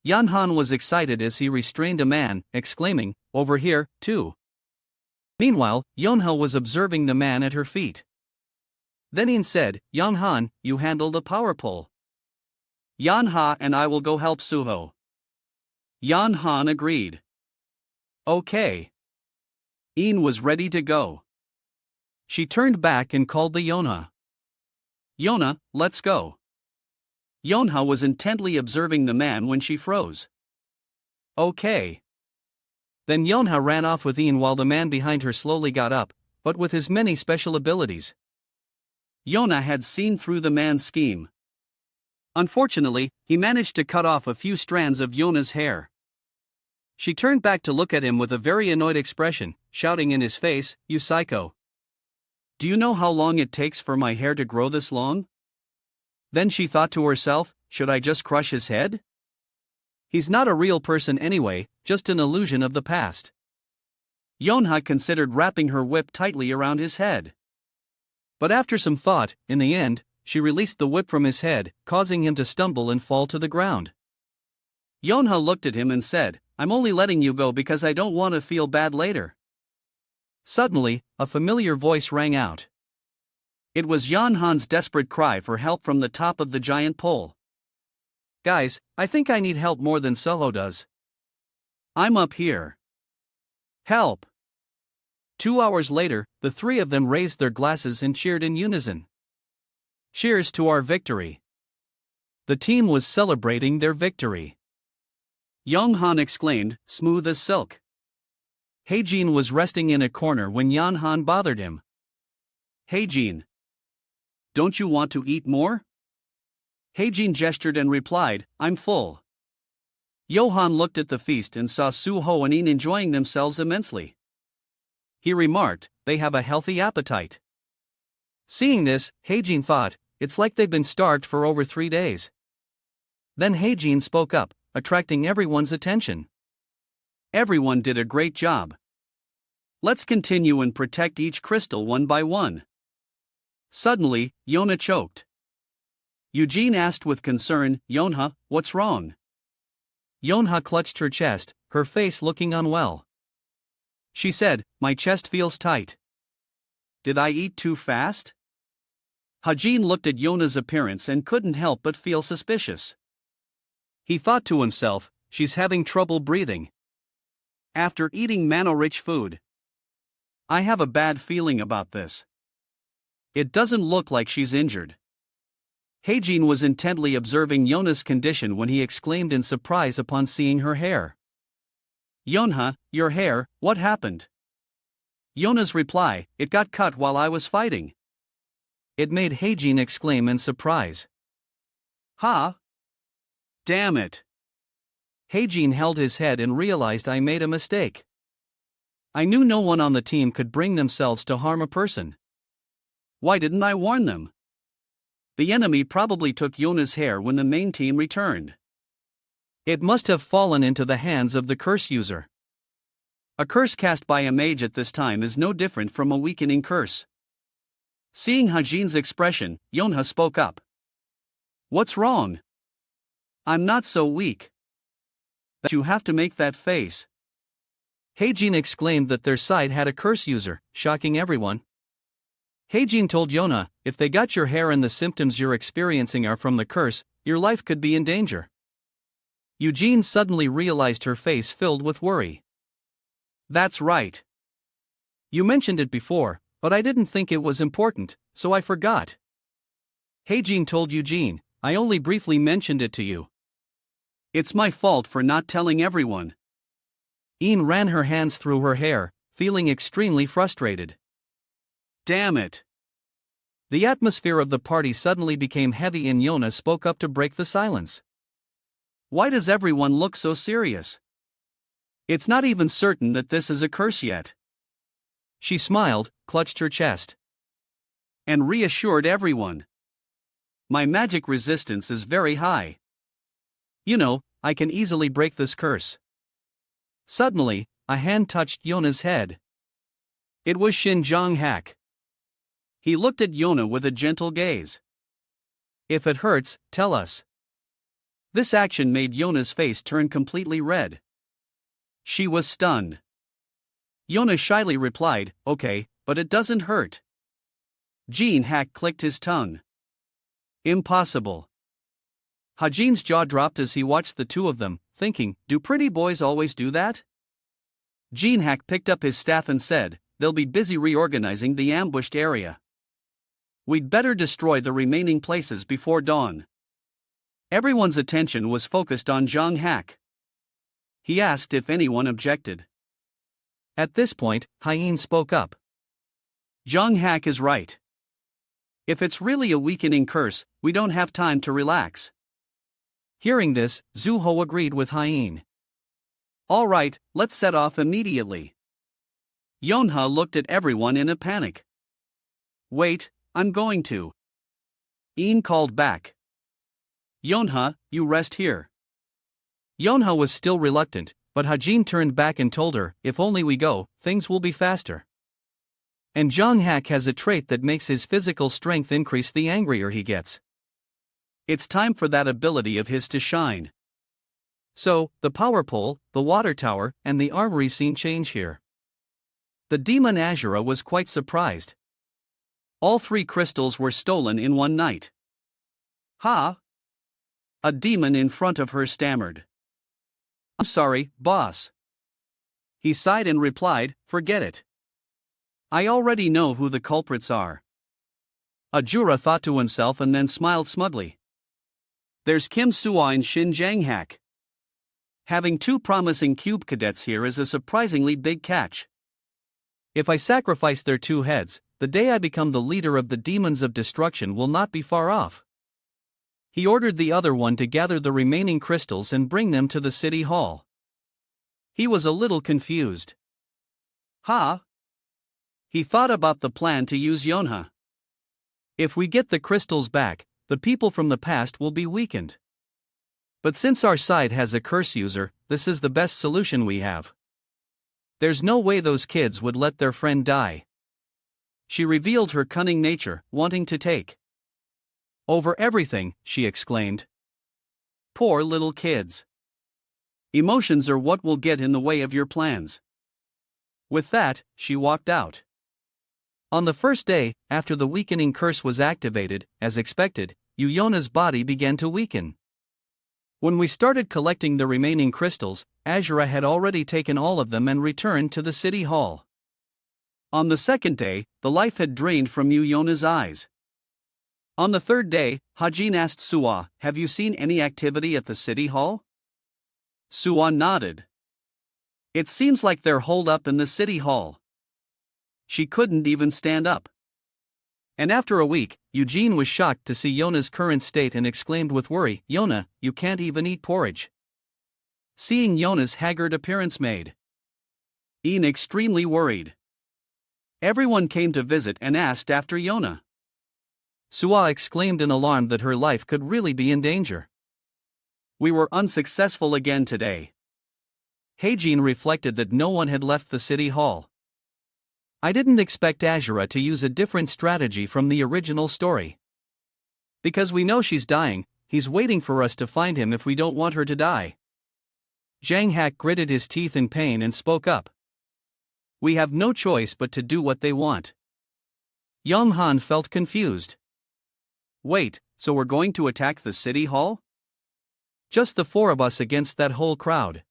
Yanhan was excited as he restrained a man, exclaiming, over here, too. Meanwhile, Yonha was observing the man at her feet. Then Een said, Yanhan, you handle the power pole. Yanha and I will go help Suho. Yanhan agreed. Okay. Een was ready to go. She turned back and called the Yonha. Yona, let's go. Yonha was intently observing the man when she froze. Okay. Then Yonha ran off with Een while the man behind her slowly got up, but with his many special abilities. Yona had seen through the man's scheme. Unfortunately, he managed to cut off a few strands of Yona's hair. She turned back to look at him with a very annoyed expression, shouting in his face, you psycho. Do you know how long it takes for my hair to grow this long? Then she thought to herself, should I just crush his head? He's not a real person anyway, just an illusion of the past. Yonha considered wrapping her whip tightly around his head. But after some thought, in the end, she released the whip from his head, causing him to stumble and fall to the ground. Yonha looked at him and said, I'm only letting you go because I don't want to feel bad later. Suddenly, a familiar voice rang out. It was Yanhan's desperate cry for help from the top of the giant pole. Guys, I think I need help more than Soho does. I'm up here. Help! 2 hours later, the 3 of them raised their glasses and cheered in unison. Cheers to our victory. The team was celebrating their victory. Yonghan exclaimed, smooth as silk. Heijin was resting in a corner when Yanhan bothered him. Heijin. Don't you want to eat more? Heijin gestured and replied, I'm full. Johan looked at the feast and saw Suho and Een enjoying themselves immensely. He remarked, they have a healthy appetite. Seeing this, Heijin thought, it's like they've been starved for over 3 days. Then Heijin spoke up, attracting everyone's attention. Everyone did a great job. Let's continue and protect each crystal one by one. Suddenly, Yona choked. Eugene asked with concern, Yonha, what's wrong? Yonha clutched her chest, her face looking unwell. She said, my chest feels tight. Did I eat too fast? Hajin looked at Yona's appearance and couldn't help but feel suspicious. He thought to himself, she's having trouble breathing. After eating mana-rich food. I have a bad feeling about this. It doesn't look like she's injured. Heijin was intently observing Yona's condition when he exclaimed in surprise upon seeing her hair. Yonha, your hair, what happened? Yona's reply, it got cut while I was fighting. It made Heijin exclaim in surprise. Ha! Damn it! Heijin held his head and realized I made a mistake. I knew no one on the team could bring themselves to harm a person. Why didn't I warn them? The enemy probably took Yona's hair when the main team returned. It must have fallen into the hands of the curse user. A curse cast by a mage at this time is no different from a weakening curse. Seeing Hajin's expression, Yonha spoke up. What's wrong? I'm not so weak. That you have to make that face. Heijin exclaimed that their side had a curse user, shocking everyone. Heijin told Yona, if they got your hair and the symptoms you're experiencing are from the curse, your life could be in danger. Eugene suddenly realized her face filled with worry. That's right. You mentioned it before, but I didn't think it was important, so I forgot. Heijin told Eugene, I only briefly mentioned it to you. It's my fault for not telling everyone. Een ran her hands through her hair, feeling extremely frustrated. Damn it! The atmosphere of the party suddenly became heavy and Yona spoke up to break the silence. Why does everyone look so serious? It's not even certain that this is a curse yet. She smiled, clutched her chest, and reassured everyone. My magic resistance is very high. You know, I can easily break this curse. Suddenly, a hand touched Yona's head. It was Shin Jong-hak. He looked at Yona with a gentle gaze. If it hurts, tell us. This action made Yona's face turn completely red. She was stunned. Yona shyly replied, okay, but it doesn't hurt. Jin-hak clicked his tongue. Impossible. Hajin's jaw dropped as he watched the two of them, thinking, do pretty boys always do that? Jin-hak picked up his staff and said, they'll be busy reorganizing the ambushed area. We'd better destroy the remaining places before dawn. Everyone's attention was focused on Jong-hak. He asked if anyone objected. At this point, Hyen spoke up. Jong-hak is right. If it's really a weakening curse, we don't have time to relax. Hearing this, Zhu-ho agreed with Hyen. All right, let's set off immediately. Yonha looked at everyone in a panic. Wait, I'm going to. Een called back. Yonha, you rest here. Yonha was still reluctant, but Hajin turned back and told her, if only we go, things will be faster. And Jong-hak has a trait that makes his physical strength increase the angrier he gets. It's time for that ability of his to shine. So, the power pole, the water tower, and the armory scene change here. The demon Azura was quite surprised. All 3 crystals were stolen in one night. Ha! A demon in front of her stammered. I'm sorry, boss. He sighed and replied, forget it. I already know who the culprits are. Ajura thought to himself and then smiled smugly. There's Kim Sua and Shin Jang-hak. Having 2 promising cube cadets here is a surprisingly big catch. If I sacrifice their 2 heads, the day I become the leader of the demons of destruction will not be far off. He ordered the other one to gather the remaining crystals and bring them to the city hall. He was a little confused. Ha! He thought about the plan to use Yonha. If we get the crystals back, the people from the past will be weakened. But since our side has a curse user, this is the best solution we have. There's no way those kids would let their friend die. She revealed her cunning nature, wanting to take over everything, she exclaimed. Poor little kids. Emotions are what will get in the way of your plans. With that, she walked out. On the first day, after the weakening curse was activated, as expected, Yuyona's body began to weaken. When we started collecting the remaining crystals, Azura had already taken all of them and returned to the city hall. On the second day, the life had drained from Yuyona's eyes. On the third day, Hajin asked Suwa, "Have you seen any activity at the city hall?" Suwa nodded. "It seems like they're holed up in the city hall." She couldn't even stand up. And after a week, Eugene was shocked to see Yona's current state and exclaimed with worry, "Yona, you can't even eat porridge." Seeing Yona's haggard appearance made Ian extremely worried. Everyone came to visit and asked after Yona. Suwa exclaimed in alarm that her life could really be in danger. "We were unsuccessful again today." Heijin reflected that no one had left the city hall. "I didn't expect Azura to use a different strategy from the original story. Because we know she's dying, he's waiting for us to find him if we don't want her to die." Zhang Hak gritted his teeth in pain and spoke up. "We have no choice but to do what they want." Yang Han felt confused. "Wait, so we're going to attack the city hall? Just the four of us against that whole crowd?"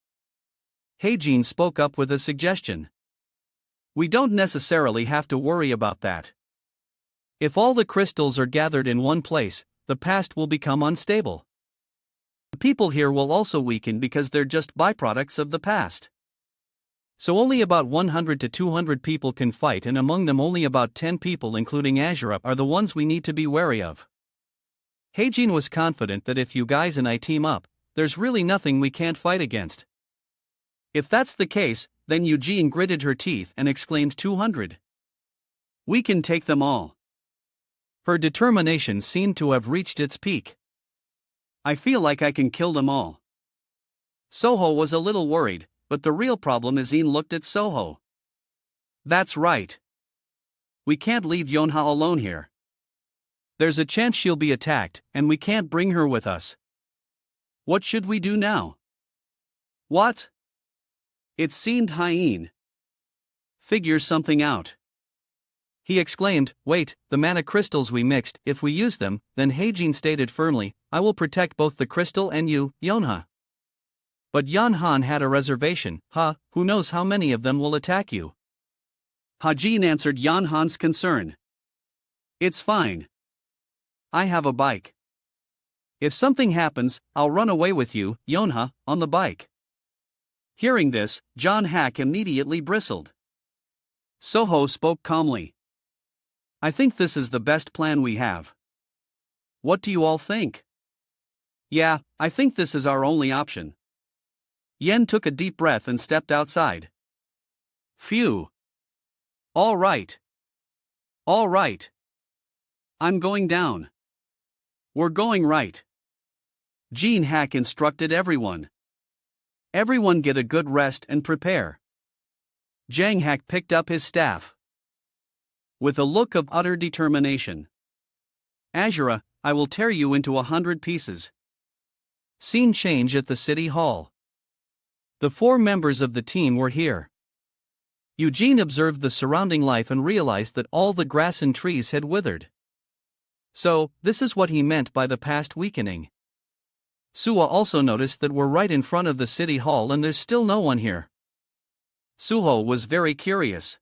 Heijin spoke up with a suggestion. "We don't necessarily have to worry about that. If all the crystals are gathered in one place, the past will become unstable. The people here will also weaken because they're just byproducts of the past. So only about 100 to 200 people can fight, and among them only about 10 people including Azura are the ones we need to be wary of." Heijin was confident that if you guys and I team up, there's really nothing we can't fight against. If that's the case, then Eugene gritted her teeth and exclaimed 200. "We can take them all." Her determination seemed to have reached its peak. "I feel like I can kill them all." Soho was a little worried, but the real problem is Ian looked at Soho. "That's right. We can't leave Yonha alone here. There's a chance she'll be attacked, and we can't bring her with us. What should we do now?" "What?" It seemed Hien. "Figure something out." He exclaimed, "Wait, the mana crystals we mixed, if we use them," then Heijin stated firmly, "I will protect both the crystal and you, Yonha." But Yan Han had a reservation. Who knows how many of them will attack you?" Hajin answered Yan Han's concern. "It's fine. I have a bike. If something happens, I'll run away with you, Yonha, on the bike." Hearing this, John Hack immediately bristled. Soho spoke calmly. "I think this is the best plan we have. What do you all think?" "Yeah, I think this is our only option." Yen took a deep breath and stepped outside. "Phew. All right. All right. I'm going down. We're going right." Gene Hack instructed everyone. "Everyone get a good rest and prepare." Jang Hack picked up his staff. With a look of utter determination. "Azura, I will tear you into 100 pieces." Scene change at the city hall. The 4 members of the team were here. Eugene observed the surrounding life and realized that all the grass and trees had withered. So, this is what he meant by the past weakening. Suwa also noticed that we're right in front of the city hall and there's still no one here. Suho was very curious.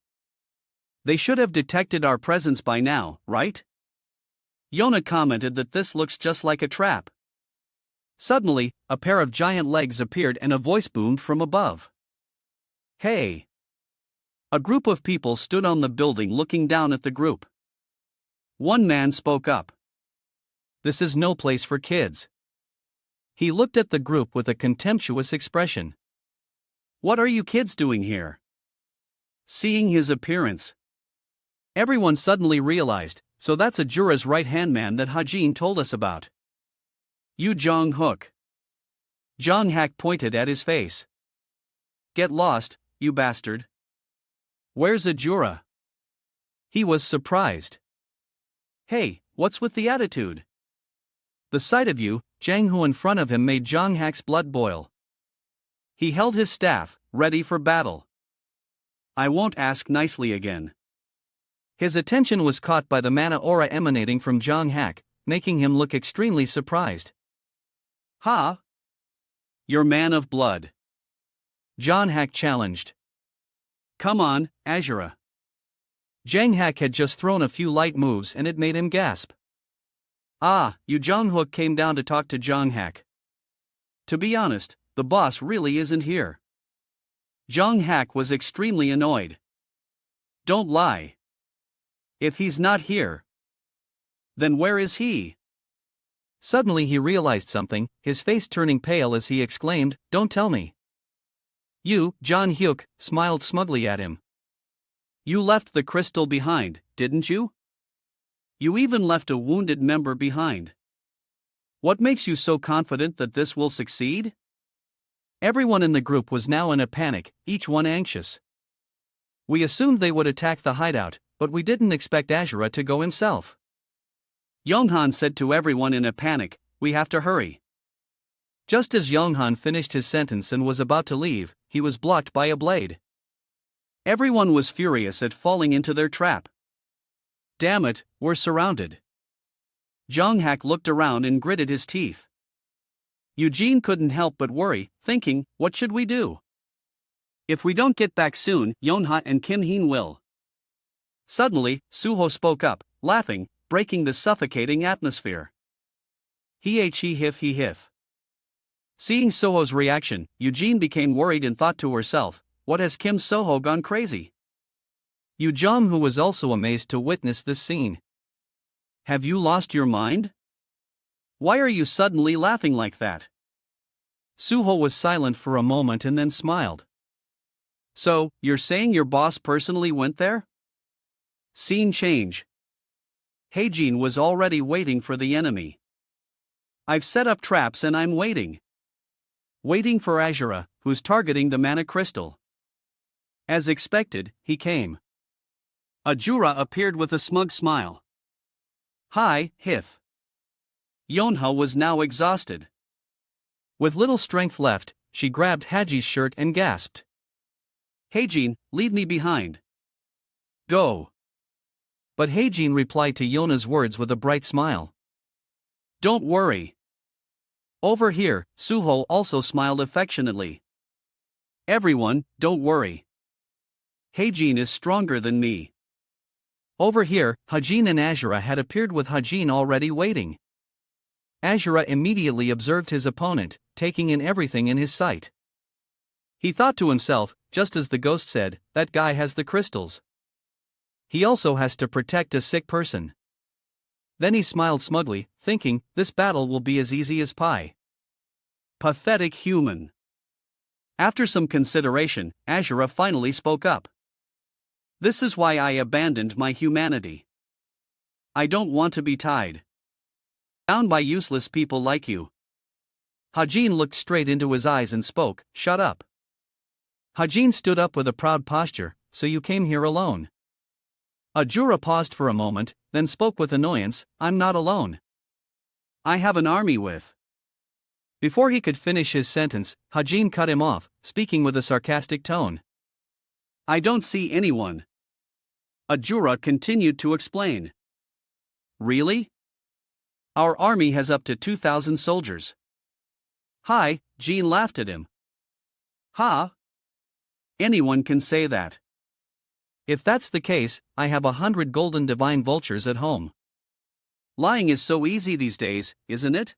"They should have detected our presence by now, right?" Yona commented that this looks just like a trap. Suddenly, a pair of giant legs appeared and a voice boomed from above. "Hey!" A group of people stood on the building looking down at the group. One man spoke up. "This is no place for kids." He looked at the group with a contemptuous expression. "What are you kids doing here?" Seeing his appearance, everyone suddenly realized, so that's Ajura's right-hand man that Hajin told us about. "You Jong Hook." Jong Hak pointed at his face. "Get lost, you bastard." Where's Ajura? He was surprised. Hey, what's with the attitude? The sight of you, Jang Hu in front of him made Zhang Hak's blood boil. He held his staff, ready for battle. I won't ask nicely again. His attention was caught by the mana aura emanating from Zhang Hak, making him look extremely surprised. Ha! You're man of blood. Zhang Hak challenged. Come on, Azura. Zhang Hak had just thrown a few light moves and it made him gasp. Ah, Yu Zhanghook came down to talk to Zhang Hak. To be honest, the boss really isn't here. Zhang Hak was extremely annoyed. Don't lie. If he's not here, then where is he? Suddenly he realized something, his face turning pale as he exclaimed, Don't tell me. You, John Hyuk, smiled smugly at him. You left the crystal behind, didn't you? You even left a wounded member behind. What makes you so confident that this will succeed? Everyone in the group was now in a panic, each one anxious. We assumed they would attack the hideout, but we didn't expect Azura to go himself. Yonghan said to everyone in a panic, We have to hurry. Just as Yonghan finished his sentence and was about to leave, he was blocked by a blade. Everyone was furious at falling into their trap. Damn it, we're surrounded. Zhang Hak looked around and gritted his teeth. Eugene couldn't help but worry, thinking, what should we do? If we don't get back soon, Yonha and Kim Heen will. Suddenly, Suho spoke up, laughing, breaking the suffocating atmosphere. He hif. Seeing Soho's reaction, Eugene became worried and thought to herself, what has Kim Soho gone crazy? Yu Jong-hu was also amazed to witness this scene. Have you lost your mind? Why are you suddenly laughing like that? Suho was silent for a moment and then smiled. So, you're saying your boss personally went there? Scene change. Heijin was already waiting for the enemy. I've set up traps and I'm waiting. Waiting for Azura, who's targeting the mana crystal. As expected, he came. Ajura appeared with a smug smile. Hi, Hith. Yonha was now exhausted. With little strength left, she grabbed Haji's shirt and gasped. Heijin, leave me behind. Go. But Heijin replied to Yona's words with a bright smile. Don't worry. Over here, Suho also smiled affectionately. Everyone, don't worry. Heijin is stronger than me. Over here, Hajin and Azura had appeared with Hajin already waiting. Azura immediately observed his opponent, taking in everything in his sight. He thought to himself, just as the ghost said, that guy has the crystals. He also has to protect a sick person. Then he smiled smugly, thinking, this battle will be as easy as pie. Pathetic human. After some consideration, Azura finally spoke up. This is why I abandoned my humanity. I don't want to be tied down by useless people like you. Hajin looked straight into his eyes and spoke, shut up. Hajin stood up with a proud posture, so you came here alone. Ajura paused for a moment, then spoke with annoyance, I'm not alone. I have an army with. Before he could finish his sentence, Hajin cut him off, speaking with a sarcastic tone. I don't see anyone. Ajura continued to explain. Really? Our army has up to 2,000 soldiers. Hi, Jean laughed at him. Ha? Anyone can say that. If that's the case, I have 100 golden divine vultures at home. Lying is so easy these days, isn't it?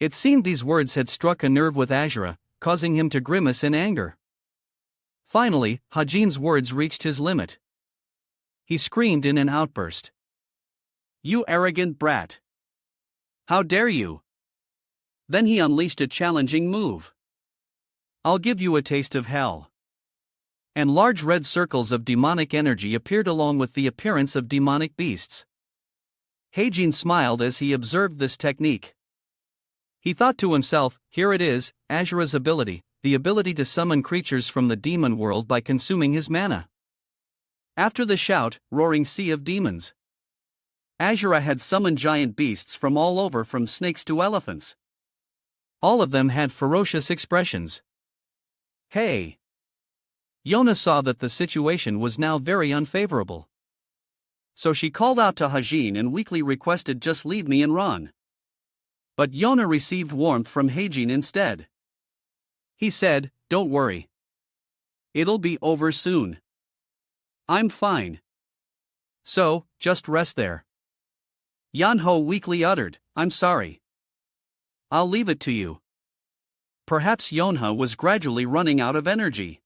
It seemed these words had struck a nerve with Azura, causing him to grimace in anger. Finally, Hajin's words reached his limit. He screamed in an outburst. You arrogant brat! How dare you! Then he unleashed a challenging move. I'll give you a taste of hell. And large red circles of demonic energy appeared along with the appearance of demonic beasts. Heijin smiled as he observed this technique. He thought to himself, here it is, Azura's ability, the ability to summon creatures from the demon world by consuming his mana. After the shout, roaring sea of demons, Azura had summoned giant beasts from all over, from snakes to elephants. All of them had ferocious expressions. Hey! Yona saw that the situation was now very unfavorable. So she called out to Hajin and weakly requested, just leave me and run. But Yona received warmth from Hajin instead. He said, don't worry. It'll be over soon. I'm fine. So, just rest there. Yanho weakly uttered, I'm sorry. I'll leave it to you. Perhaps Yonha was gradually running out of energy.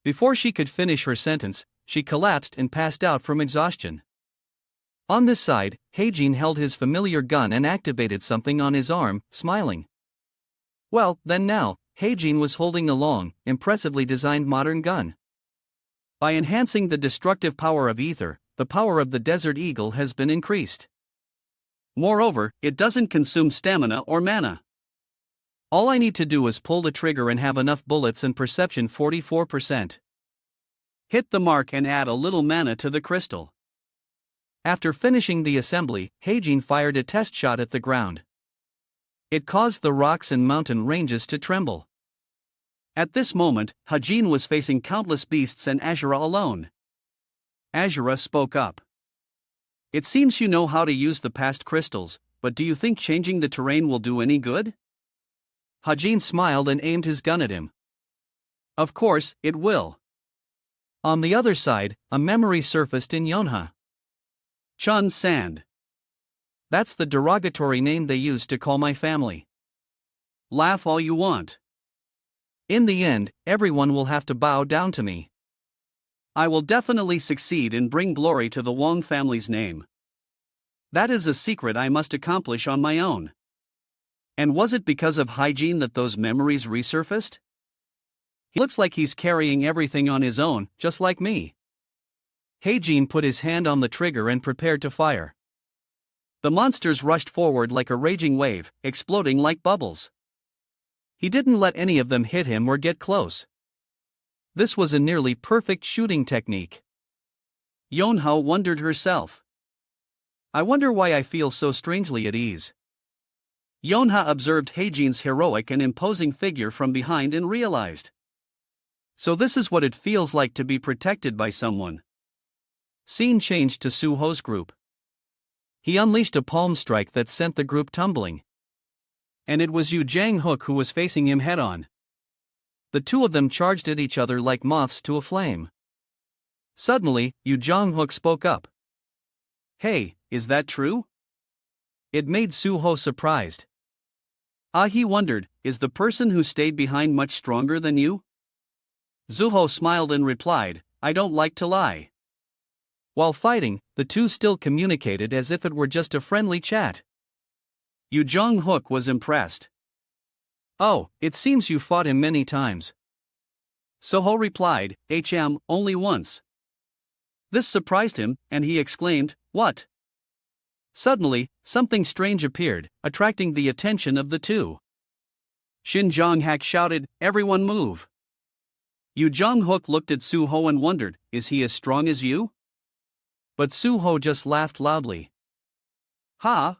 Before she could finish her sentence, she collapsed and passed out from exhaustion. On this side, Heijin held his familiar gun and activated something on his arm, smiling. Well, then now, Heijin was holding a long, impressively designed modern gun. By enhancing the destructive power of ether, the power of the Desert Eagle has been increased. Moreover, it doesn't consume stamina or mana. All I need to do is pull the trigger and have enough bullets and perception 44%. Hit the mark and add a little mana to the crystal. After finishing the assembly, Heijin fired a test shot at the ground. It caused the rocks and mountain ranges to tremble. At this moment, Hajin was facing countless beasts and Azura alone. Azura spoke up. It seems you know how to use the past crystals, but do you think changing the terrain will do any good? Hajin smiled and aimed his gun at him. Of course, it will. On the other side, a memory surfaced in Yonha. Chun Sand. That's the derogatory name they used to call my family. Laugh all you want. In the end, everyone will have to bow down to me. I will definitely succeed and bring glory to the Wong family's name. That is a secret I must accomplish on my own. And was it because of hygiene that those memories resurfaced? He looks like he's carrying everything on his own, just like me. Heijin put his hand on the trigger and prepared to fire. The monsters rushed forward like a raging wave, exploding like bubbles. He didn't let any of them hit him or get close. This was a nearly perfect shooting technique. Yonha wondered herself. I wonder why I feel so strangely at ease. Yonha observed Heijin's heroic and imposing figure from behind and realized. So this is what it feels like to be protected by someone. Scene changed to Suho's group. He unleashed a palm strike that sent the group tumbling. And it was Yu Jang-hook who was facing him head-on. The two of them charged at each other like moths to a flame. Suddenly, Yu Jang-hook spoke up. Hey, is that true? It made Suho surprised. He wondered, is the person who stayed behind much stronger than you? Zuho smiled and replied, I don't like to lie. While fighting, the two still communicated as if it were just a friendly chat. Yu Jang-hook was impressed. Oh, it seems you fought him many times. Suho replied, only once. This surprised him, and he exclaimed, what? Suddenly, something strange appeared, attracting the attention of the two. Shin Jong-hak shouted, everyone move. Yu Jang-hook looked at Suho and wondered, is he as strong as you? But Suho just laughed loudly. Ha!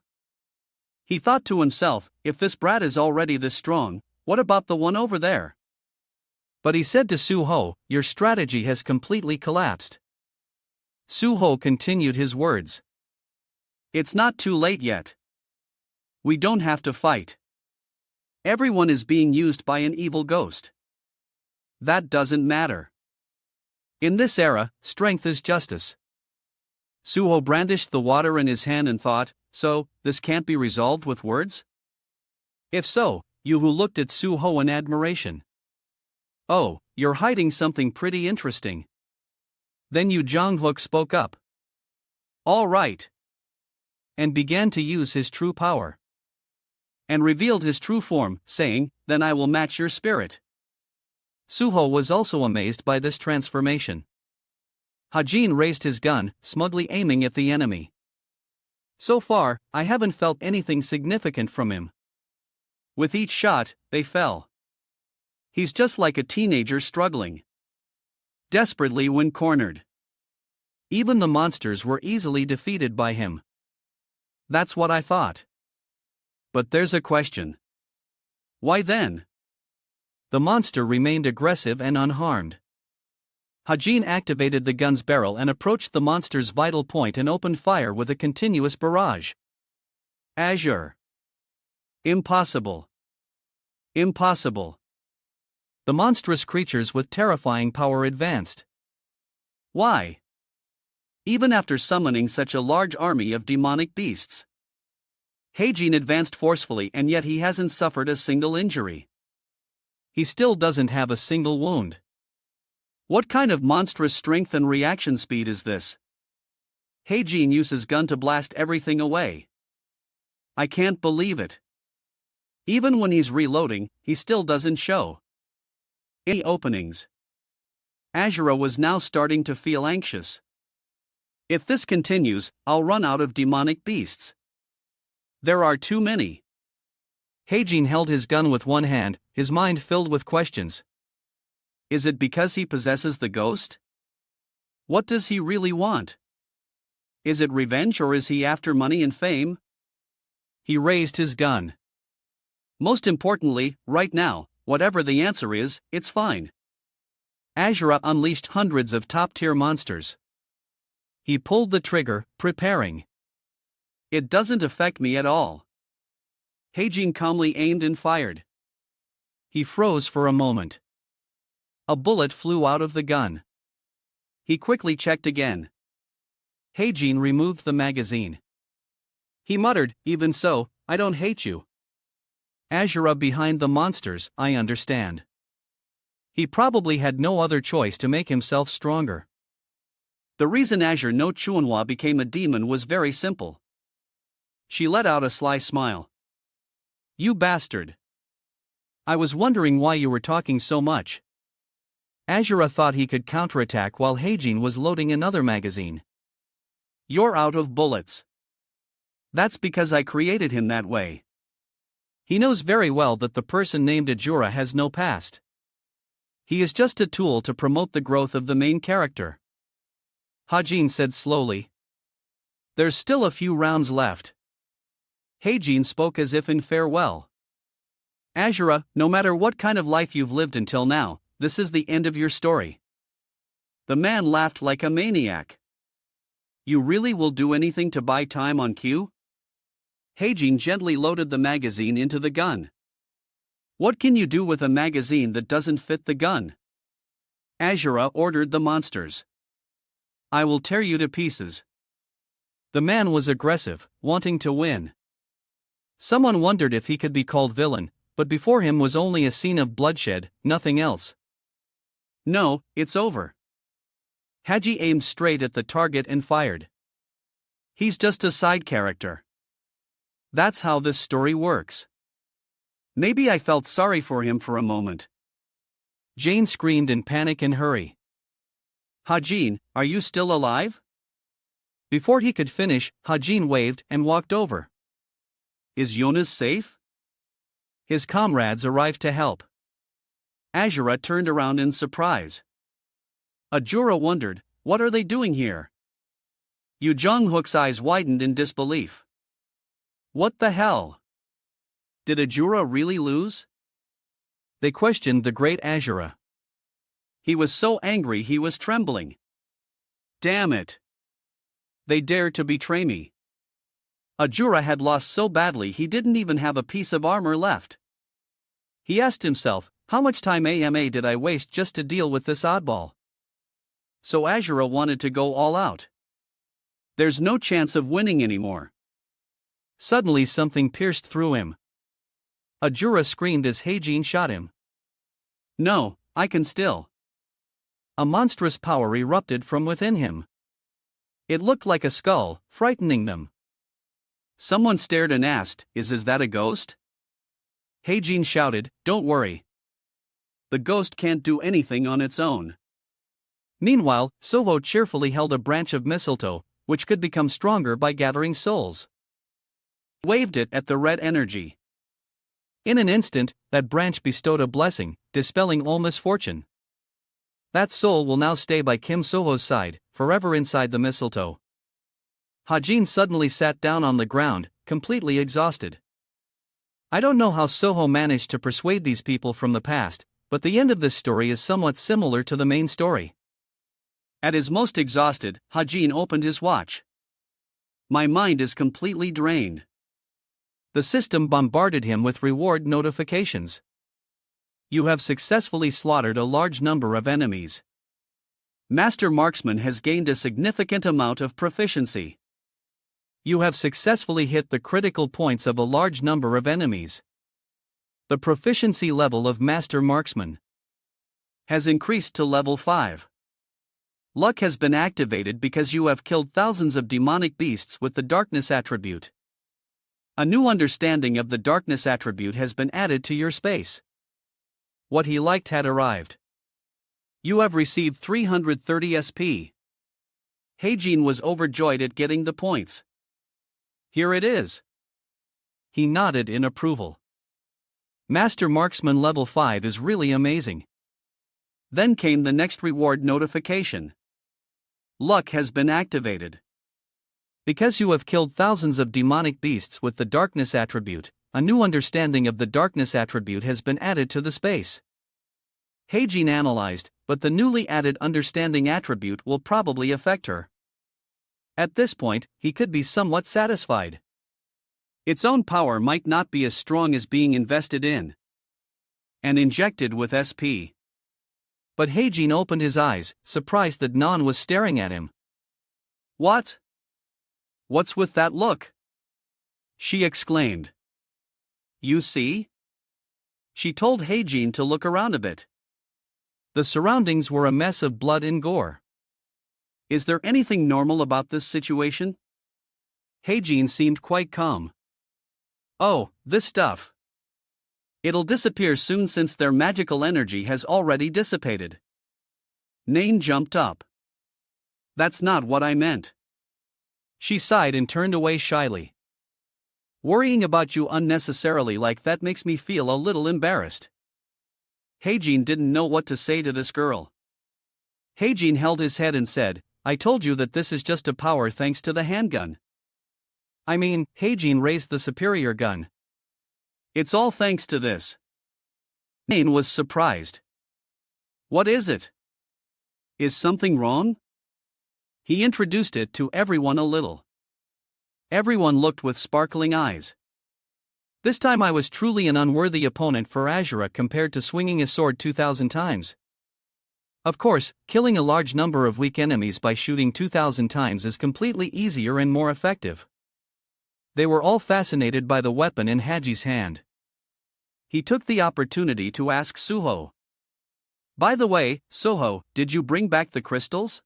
He thought to himself, if this brat is already this strong, what about the one over there? But he said to Suho, your strategy has completely collapsed. Suho continued his words. It's not too late yet. We don't have to fight. Everyone is being used by an evil ghost. That doesn't matter. In this era, strength is justice. Suho brandished the water in his hand and thought, so, this can't be resolved with words? If so, Yuhu looked at Suho in admiration. Oh, you're hiding something pretty interesting. Then Yu Jang-hook spoke up. All right. And began to use his true power. And revealed his true form, saying, then I will match your spirit. Suho was also amazed by this transformation. Hajin raised his gun, smugly aiming at the enemy. So far, I haven't felt anything significant from him. With each shot, they fell. He's just like a teenager struggling desperately when cornered. Even the monsters were easily defeated by him. That's what I thought. But there's a question. Why then? The monster remained aggressive and unharmed. Hajin activated the gun's barrel and approached the monster's vital point and opened fire with a continuous barrage. Azure. Impossible. Impossible. The monstrous creatures with terrifying power advanced. Why? Even after summoning such a large army of demonic beasts. Hajin advanced forcefully and yet he hasn't suffered a single injury. He still doesn't have a single wound. What kind of monstrous strength and reaction speed is this? Hajin uses gun to blast everything away. I can't believe it. Even when he's reloading, he still doesn't show any openings. Azura was now starting to feel anxious. If this continues, I'll run out of demonic beasts. There are too many. Hajin held his gun with one hand, his mind filled with questions. Is it because he possesses the ghost? What does he really want? Is it revenge or is he after money and fame? He raised his gun. Most importantly, right now, whatever the answer is, it's fine. Azura unleashed hundreds of top-tier monsters. He pulled the trigger, preparing. It doesn't affect me at all. Hajin calmly aimed and fired. He froze for a moment. A bullet flew out of the gun. He quickly checked again. Hajin removed the magazine. He muttered, "Even so, I don't hate you. Azura behind the monsters, I understand." He probably had no other choice to make himself stronger. The reason Azure no Chuanhua became a demon was very simple. She let out a sly smile. You bastard. I was wondering why you were talking so much. Azura thought he could counterattack while Hajin was loading another magazine. You're out of bullets. That's because I created him that way. He knows very well that the person named Ajura has no past. He is just a tool to promote the growth of the main character. Hajin said slowly. There's still a few rounds left. Hajin spoke as if in farewell. Azura, no matter what kind of life you've lived until now, this is the end of your story. The man laughed like a maniac. You really will do anything to buy time on cue? Hajin gently loaded the magazine into the gun. What can you do with a magazine that doesn't fit the gun? Azura ordered the monsters. I will tear you to pieces. The man was aggressive, wanting to win. Someone wondered if he could be called villain, but before him was only a scene of bloodshed, nothing else. No, it's over. Haji aimed straight at the target and fired. He's just a side character. That's how this story works. Maybe I felt sorry for him for a moment. Jane screamed in panic and hurry. Hajin, are you still alive? Before he could finish, Hajin waved and walked over. Is Jonas safe? His comrades arrived to help. Azura turned around in surprise. Ajura wondered, what are they doing here? Yu Jonghook's eyes widened in disbelief. What the hell? Did Ajura really lose? They questioned the great Azura. He was so angry he was trembling. Damn it! They dared to betray me. Ajura had lost so badly he didn't even have a piece of armor left. He asked himself, how much time AMA did I waste just to deal with this oddball? So Azura wanted to go all out. There's no chance of winning anymore. Suddenly something pierced through him. Ajura screamed as Hajin shot him. No, I can still. A monstrous power erupted from within him. It looked like a skull, frightening them. Someone stared and asked, Is that a ghost? Hajin shouted, don't worry. The ghost can't do anything on its own. Meanwhile, Soho cheerfully held a branch of mistletoe, which could become stronger by gathering souls. Waved it at the red energy. In an instant, that branch bestowed a blessing, dispelling all misfortune. That soul will now stay by Kim Soho's side, forever inside the mistletoe. Hajin suddenly sat down on the ground, completely exhausted. I don't know how Soho managed to persuade these people from the past, but the end of this story is somewhat similar to the main story. At his most exhausted, Hajin opened his watch. My mind is completely drained. The system bombarded him with reward notifications. You have successfully slaughtered a large number of enemies. Master Marksman has gained a significant amount of proficiency. You have successfully hit the critical points of a large number of enemies. The proficiency level of Master Marksman has increased to level 5. Luck has been activated because you have killed thousands of demonic beasts with the darkness attribute. A new understanding of the darkness attribute has been added to your space. What he liked had arrived. You have received 330 SP. Heijin was overjoyed at getting the points. Here it is. He nodded in approval. Master Marksman level 5 is really amazing. Then came the next reward notification. Luck has been activated. Because you have killed thousands of demonic beasts with the darkness attribute, a new understanding of the darkness attribute has been added to the space. Heijin analyzed, but the newly added understanding attribute will probably affect her. At this point, he could be somewhat satisfied. Its own power might not be as strong as being invested in and injected with SP. But Heijin opened his eyes, surprised that Non was staring at him. What? What's with that look? She exclaimed. You see? She told Heijin to look around a bit. The surroundings were a mess of blood and gore. Is there anything normal about this situation? Heijin seemed quite calm. Oh, this stuff. It'll disappear soon since their magical energy has already dissipated. Nain jumped up. That's not what I meant. She sighed and turned away shyly. Worrying about you unnecessarily like that makes me feel a little embarrassed. Heijin didn't know what to say to this girl. Heijin held his head and said, I told you that this is just a power thanks to the handgun. I mean, Heijin raised the superior gun. It's all thanks to this. Nain was surprised. What is it? Is something wrong? He introduced it to everyone a little. Everyone looked with sparkling eyes. This time I was truly an unworthy opponent for Azura compared to swinging a sword 2,000 times. Of course, killing a large number of weak enemies by shooting 2,000 times is completely easier and more effective. They were all fascinated by the weapon in Haji's hand. He took the opportunity to ask Suho. By the way, Soho, did you bring back the crystals?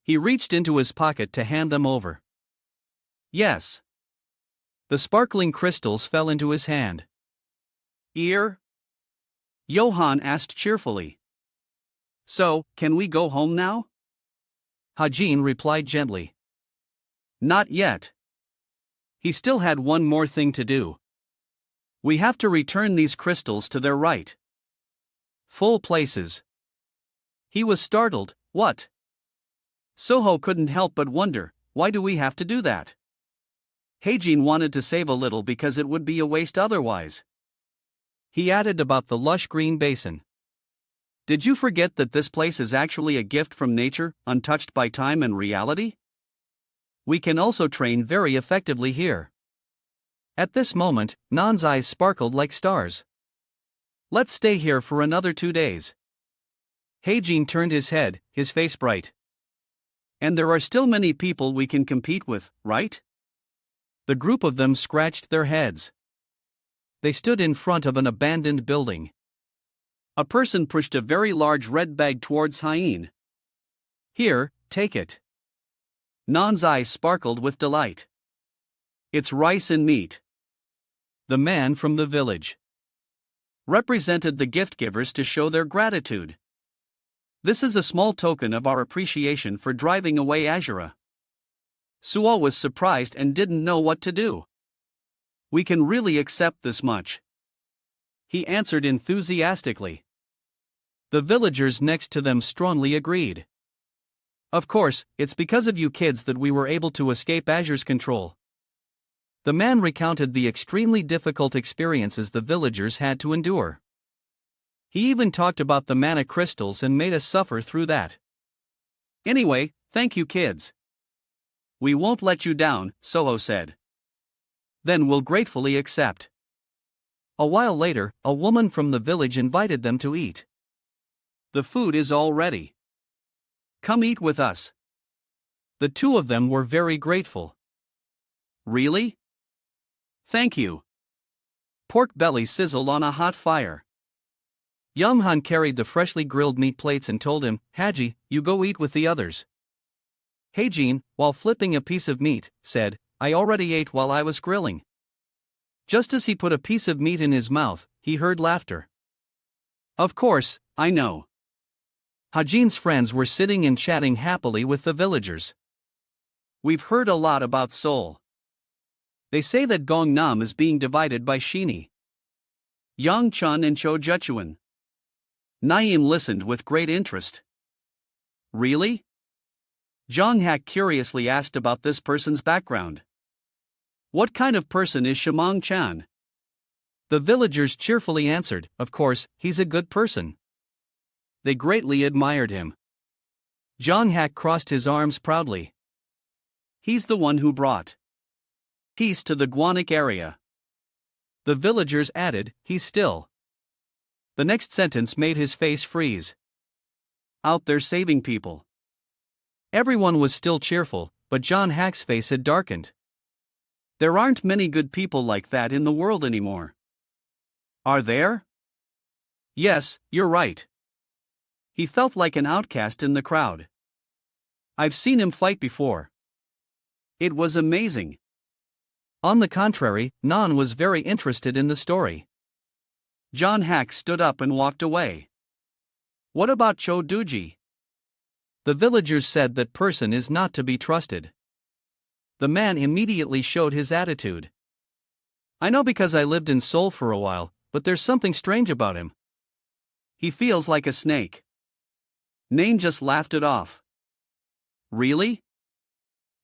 He reached into his pocket to hand them over. Yes. The sparkling crystals fell into his hand. Ear? Johann asked cheerfully. So, can we go home now? Hajin replied gently. Not yet. He still had one more thing to do. We have to return these crystals to their right full places. He was startled. What? Soho couldn't help but wonder, why do we have to do that? Heijin wanted to save a little because it would be a waste otherwise. He added about the lush green basin. Did you forget that this place is actually a gift from nature, untouched by time and reality? We can also train very effectively here. At this moment, Nan's eyes sparkled like stars. Let's stay here for another 2 days. Heijin turned his head, his face bright. And there are still many people we can compete with, right? The group of them scratched their heads. They stood in front of an abandoned building. A person pushed a very large red bag towards Hien. Here, take it. Nan's eyes sparkled with delight. It's rice and meat. The man from the village represented the gift givers to show their gratitude. This is a small token of our appreciation for driving away Azura. Suo was surprised and didn't know what to do. We can really accept this much. He answered enthusiastically. The villagers next to them strongly agreed. Of course, it's because of you kids that we were able to escape Azure's control. The man recounted the extremely difficult experiences the villagers had to endure. He even talked about the mana crystals and made us suffer through that. Anyway, thank you kids. We won't let you down, Soho said. Then we'll gratefully accept. A while later, a woman from the village invited them to eat. The food is all ready. Come eat with us. The two of them were very grateful. Really? Thank you. Pork belly sizzled on a hot fire. Young-han carried the freshly grilled meat plates and told him, Haji, you go eat with the others. Heijin, while flipping a piece of meat, said, I already ate while I was grilling. Just as he put a piece of meat in his mouth, he heard laughter. Of course, I know. Hajin's friends were sitting and chatting happily with the villagers. We've heard a lot about Seoul. They say that Gangnam is being divided by Shini, Yongchun and Chojechuan. Naeem listened with great interest. Really? Jonghak curiously asked about this person's background. What kind of person is Shimong Chan? The villagers cheerfully answered, of course, he's a good person. They greatly admired him. Jonghak crossed his arms proudly. He's the one who brought peace to the Guanik area. The villagers added, he's still. The next sentence made his face freeze. Out there saving people. Everyone was still cheerful, but John Hack's face had darkened. There aren't many good people like that in the world anymore. Are there? Yes, you're right. He felt like an outcast in the crowd. I've seen him fight before. It was amazing. On the contrary, Nan was very interested in the story. John Hack stood up and walked away. What about Cho Duji? The villagers said that person is not to be trusted. The man immediately showed his attitude. I know because I lived in Seoul for a while, but there's something strange about him. He feels like a snake. Nain just laughed it off. Really?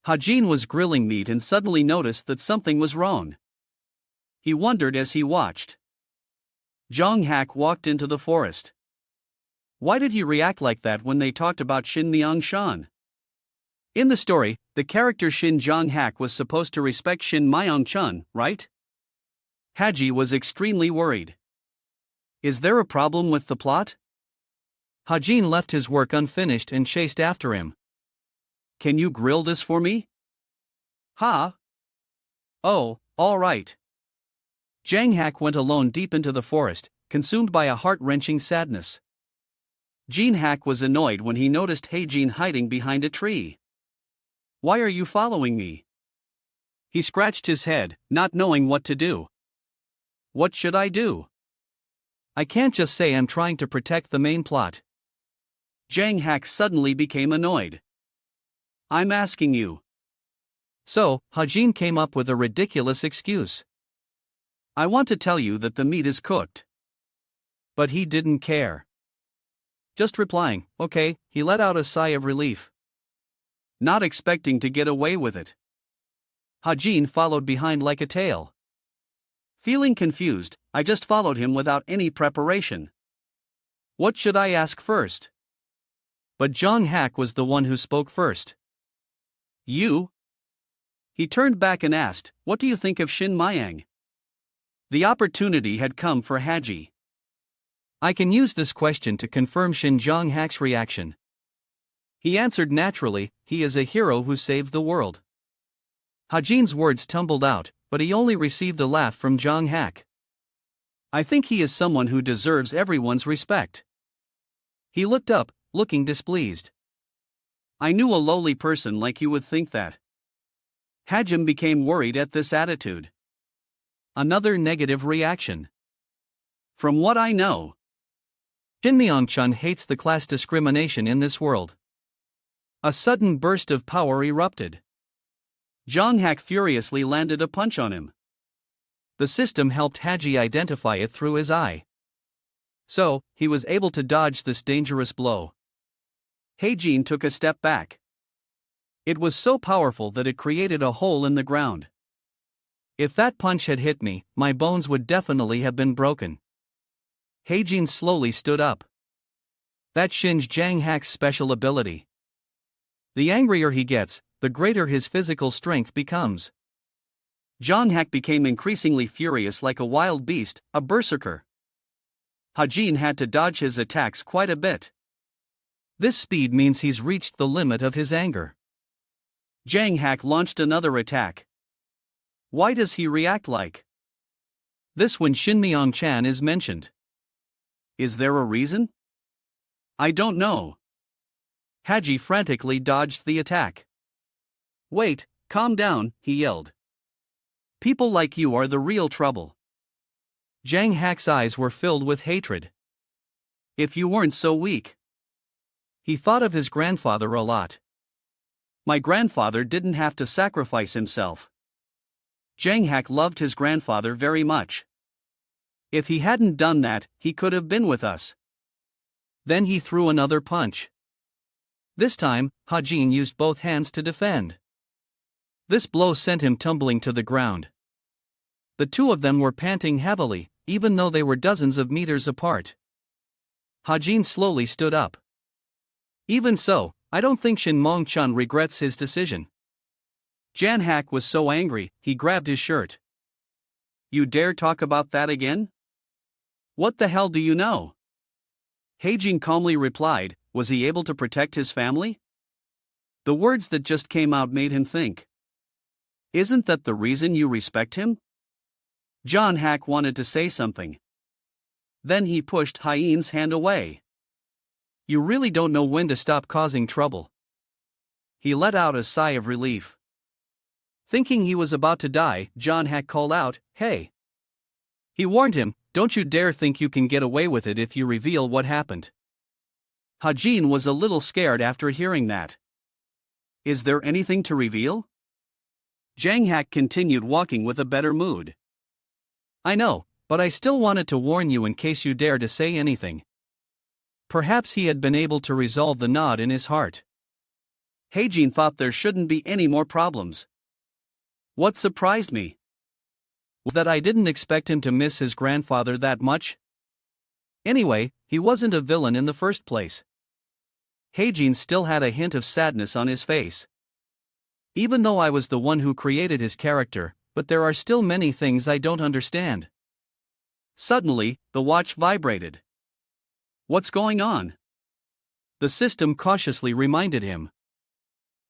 Hajin was grilling meat and suddenly noticed that something was wrong. He wondered as he watched. Jonghak walked into the forest. Why did he react like that when they talked about Shin Myung-shan? In the story, the character Shin Jonghak was supposed to respect Shin Myung-chun, right? Haji was extremely worried. Is there a problem with the plot? Hajin left his work unfinished and chased after him. Can you grill this for me? Ha? Oh, all right. Janghak went alone deep into the forest, consumed by a heart-wrenching sadness. Jinhak was annoyed when he noticed Heijin hiding behind a tree. Why are you following me? He scratched his head, not knowing what to do. What should I do? I can't just say I'm trying to protect the main plot. Janghak suddenly became annoyed. I'm asking you. So, Hajin came up with a ridiculous excuse. I want to tell you that the meat is cooked. But he didn't care. Just replying, okay, he let out a sigh of relief. Not expecting to get away with it. Hajin followed behind like a tail. Feeling confused, I just followed him without any preparation. What should I ask first? But Jonghak was the one who spoke first. You? He turned back and asked, what do you think of Shin Myang? The opportunity had come for Haji. I can use this question to confirm Shin Jonghak's reaction. He answered naturally, he is a hero who saved the world. Hajin's words tumbled out, but he only received a laugh from Jonghak. I think he is someone who deserves everyone's respect. He looked up, looking displeased. I knew a lowly person like you would think that. Hajim became worried at this attitude. Another negative reaction. From what I know, Shin Myung-chun hates the class discrimination in this world. A sudden burst of power erupted. Jonghak furiously landed a punch on him. The system helped Haji identify it through his eye. So, he was able to dodge this dangerous blow. Heijin took a step back. It was so powerful that it created a hole in the ground. If that punch had hit me, my bones would definitely have been broken. Heijin slowly stood up. That's Shin Jang-hak's special ability. The angrier he gets, the greater his physical strength becomes. Jang-hak became increasingly furious like a wild beast, a berserker. Heijin had to dodge his attacks quite a bit. This speed means he's reached the limit of his anger. Jang-hak launched another attack. Why does he react like this when Shin Myung-chan is mentioned? Is there a reason? I don't know. Haji frantically dodged the attack. Wait, calm down, he yelled. People like you are the real trouble. Jang-hak's eyes were filled with hatred. If you weren't so weak. He thought of his grandfather a lot. My grandfather didn't have to sacrifice himself. Jang-hak loved his grandfather very much. If he hadn't done that, he could have been with us. Then he threw another punch. This time, Heijin used both hands to defend. This blow sent him tumbling to the ground. The two of them were panting heavily, even though they were dozens of meters apart. Heijin slowly stood up. Even so, I don't think Shin Myung-chan regrets his decision. Jang-hak was so angry, he grabbed his shirt. You dare talk about that again? What the hell do you know? Heijin calmly replied, was he able to protect his family? The words that just came out made him think. Isn't that the reason you respect him? Jang-hak wanted to say something. Then he pushed Heijin's hand away. You really don't know when to stop causing trouble. He let out a sigh of relief. Thinking he was about to die, Jang-hak called out, hey. He warned him, don't you dare think you can get away with it if you reveal what happened. Heijin was a little scared after hearing that. Is there anything to reveal? Jang-hak continued walking with a better mood. I know, but I still wanted to warn you in case you dare to say anything. Perhaps he had been able to resolve the knot in his heart. Heijin thought there shouldn't be any more problems. What surprised me was that I didn't expect him to miss his grandfather that much. Anyway, he wasn't a villain in the first place. Heijin still had a hint of sadness on his face. Even though I was the one who created his character, but there are still many things I don't understand. Suddenly, the watch vibrated. What's going on? The system cautiously reminded him.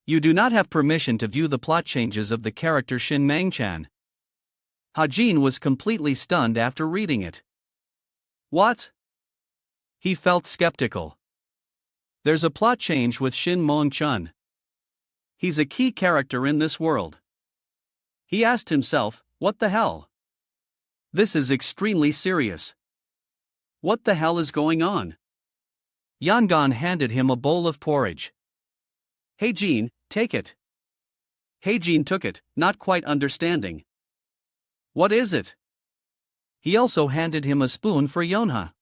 You do not have permission to view the plot changes of the character Shin Myung-chan. Heijin was completely stunned after reading it. What? He felt skeptical. There's a plot change with Shin Myung-chan. He's a key character in this world. He asked himself, what the hell? This is extremely serious. What the hell is going on? Yangon handed him a bowl of porridge. Heijin, take it. Heijin took it, not quite understanding. What is it? He also handed him a spoon for Yonha.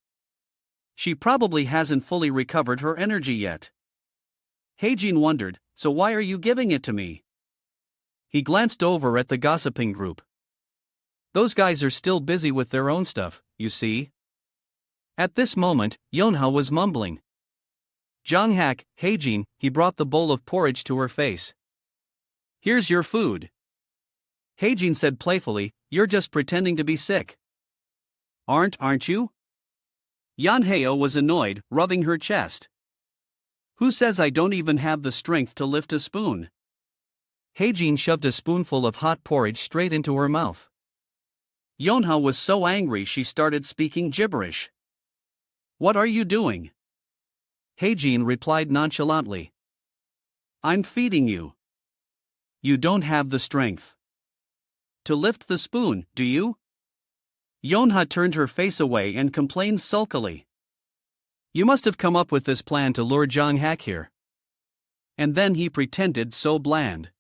She probably hasn't fully recovered her energy yet. Heijin wondered, so why are you giving it to me? He glanced over at the gossiping group. Those guys are still busy with their own stuff, you see. At this moment, Yonha was mumbling. Jang-hak, Heijin, he brought the bowl of porridge to her face. Here's your food. Heijin said playfully, you're just pretending to be sick. Aren't you? Yeonheo was annoyed, rubbing her chest. Who says I don't even have the strength to lift a spoon? Heijin shoved a spoonful of hot porridge straight into her mouth. Yonha was so angry she started speaking gibberish. What are you doing? Heijin replied nonchalantly. I'm feeding you. You don't have the strength to lift the spoon, do you? Yonha turned her face away and complained sulkily. You must have come up with this plan to lure Jang-hak here. And then he pretended so bland.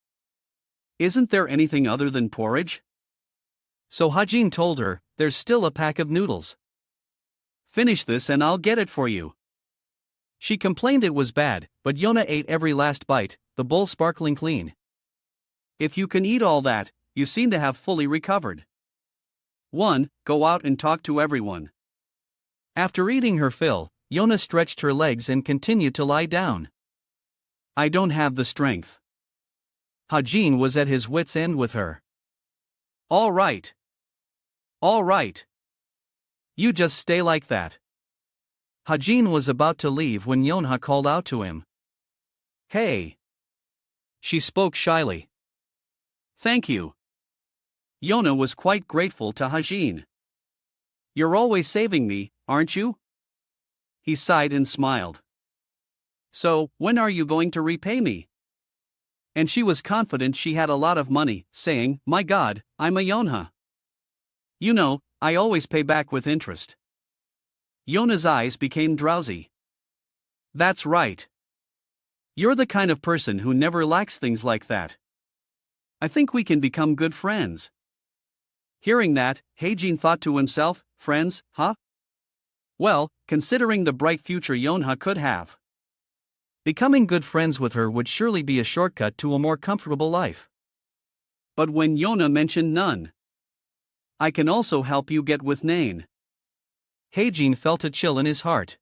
Isn't there anything other than porridge? So Heijin told her, there's still a pack of noodles. Finish this and I'll get it for you. She complained it was bad, but Yona ate every last bite, the bowl sparkling clean. If you can eat all that, you seem to have fully recovered. 1. Go out and talk to everyone. After eating her fill, Yona stretched her legs and continued to lie down. I don't have the strength. Hajin was at his wit's end with her. All right. All right. You just stay like that. Hajin was about to leave when Yonha called out to him. Hey. She spoke shyly. Thank you. Yona was quite grateful to Hajin. You're always saving me, aren't you? He sighed and smiled. So, when are you going to repay me? And she was confident she had a lot of money, saying, My God, I'm a Yonha. You know, I always pay back with interest. Yona's eyes became drowsy. That's right. You're the kind of person who never lacks things like that. I think we can become good friends. Hearing that, Heijin thought to himself, friends, huh? Well, considering the bright future Yonha could have. Becoming good friends with her would surely be a shortcut to a more comfortable life. But when Yona mentioned none. I can also help you get with Nain. Heijin felt a chill in his heart.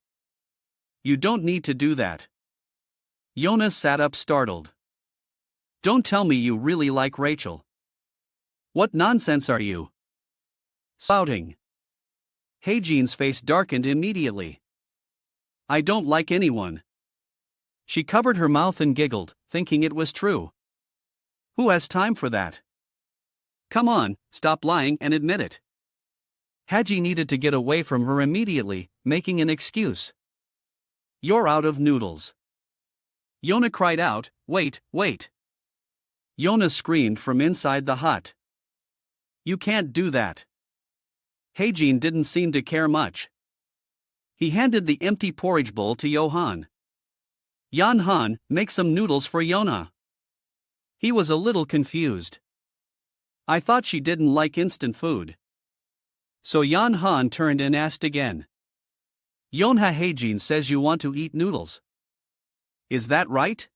You don't need to do that. Yona sat up startled. Don't tell me you really like Rachel. What nonsense are you spouting? Heijin's face darkened immediately. I don't like anyone. She covered her mouth and giggled, thinking it was true. Who has time for that? Come on, stop lying and admit it. Haji needed to get away from her immediately, making an excuse. You're out of noodles. Yona cried out, wait, wait. Yona screamed from inside the hut. You can't do that. Heijin didn't seem to care much. He handed the empty porridge bowl to Johan. Yan Han, make some noodles for Yona. He was a little confused. I thought she didn't like instant food. So Yan Han turned and asked again. Yonha Heijin says you want to eat noodles. Is that right?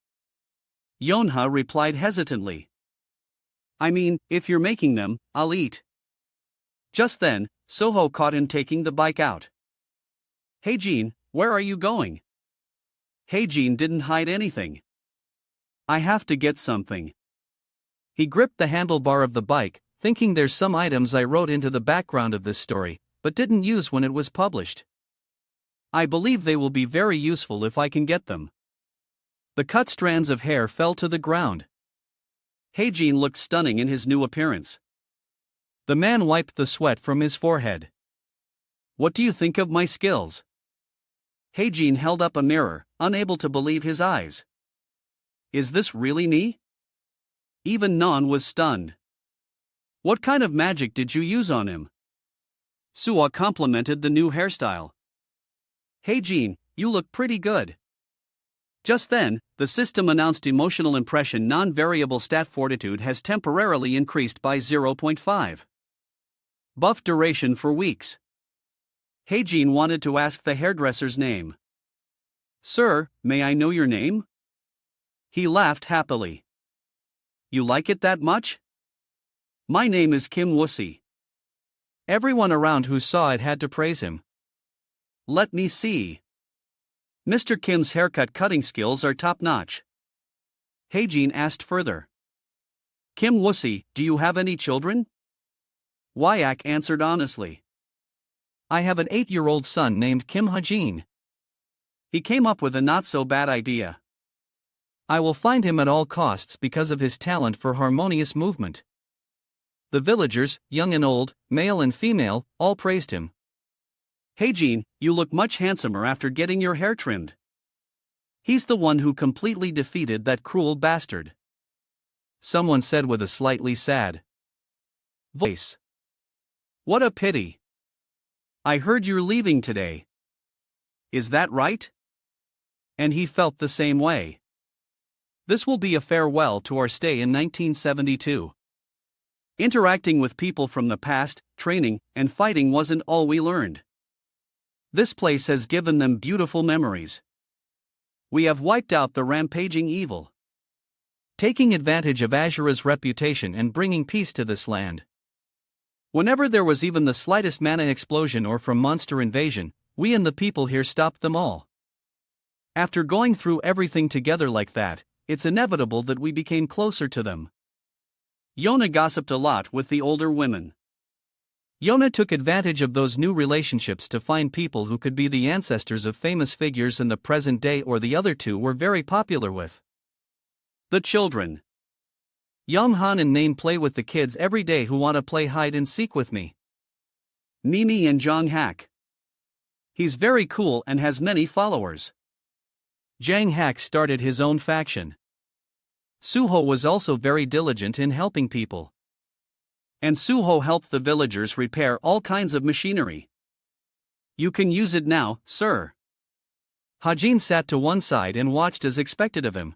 Yonha replied hesitantly. I mean, if you're making them, I'll eat. Just then, Soho caught him taking the bike out. Heijin, where are you going? Heijin didn't hide anything. I have to get something. He gripped the handlebar of the bike, thinking there's some items I wrote into the background of this story, but didn't use when it was published. I believe they will be very useful if I can get them. The cut strands of hair fell to the ground. Heijin looked stunning in his new appearance. The man wiped the sweat from his forehead. What do you think of my skills? Heijin held up a mirror, unable to believe his eyes. Is this really me? Even Non was stunned. What kind of magic did you use on him? Suwa complimented the new hairstyle. Heijin, you look pretty good. Just then, the system announced emotional impression non-variable stat fortitude has temporarily increased by 0.5. Buff duration for weeks. Heijin wanted to ask the hairdresser's name. Sir, may I know your name? He laughed happily. You like it that much? My name is Kim Wussy. Everyone around who saw it had to praise him. Let me see. Mr. Kim's haircut cutting skills are top-notch. Heijin asked further. Kim Wussy, do you have any children? Wyak answered honestly. I have an 8-year-old son named Kim Hajin. He came up with a not-so-bad idea. I will find him at all costs because of his talent for harmonious movement. The villagers, young and old, male and female, all praised him. Heijin, you look much handsomer after getting your hair trimmed. He's the one who completely defeated that cruel bastard. Someone said with a slightly sad voice. What a pity. I heard you're leaving today. Is that right? And he felt the same way. This will be a farewell to our stay in 1972. Interacting with people from the past, training, and fighting wasn't all we learned. This place has given them beautiful memories. We have wiped out the rampaging evil, taking advantage of Azura's reputation and bringing peace to this land. Whenever there was even the slightest mana explosion or from monster invasion, we and the people here stopped them all. After going through everything together like that, it's inevitable that we became closer to them. Yona gossiped a lot with the older women. Yona took advantage of those new relationships to find people who could be the ancestors of famous figures in the present day, or the other two were very popular with the children. Young-han and Nain play with the kids every day who want to play hide and seek with me. Mimi and Jong-hak. He's very cool and has many followers. Jang-hak started his own faction. Suho was also very diligent in helping people. And Suho helped the villagers repair all kinds of machinery. You can use it now, sir. Hajin sat to one side and watched as expected of him.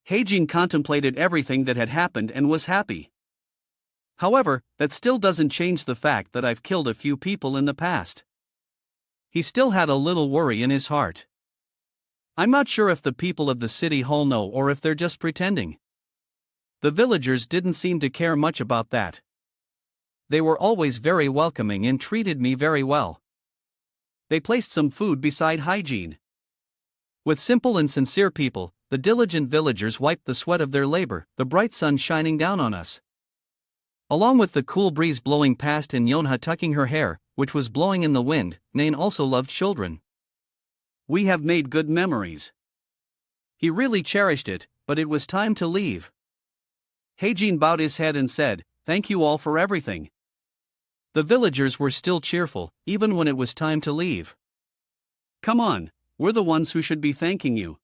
Heijin contemplated everything that had happened and was happy. However, that still doesn't change the fact that I've killed a few people in the past. He still had a little worry in his heart. I'm not sure if the people of the city hall know or if they're just pretending. The villagers didn't seem to care much about that. They were always very welcoming and treated me very well. They placed some food beside hygiene. With simple and sincere people, the diligent villagers wiped the sweat of their labor, the bright sun shining down on us. Along with the cool breeze blowing past and Yonha tucking her hair, which was blowing in the wind, Nain also loved children. We have made good memories. He really cherished it, but it was time to leave. Heijin bowed his head and said, "Thank you all for everything." The villagers were still cheerful, even when it was time to leave. Come on, we're the ones who should be thanking you.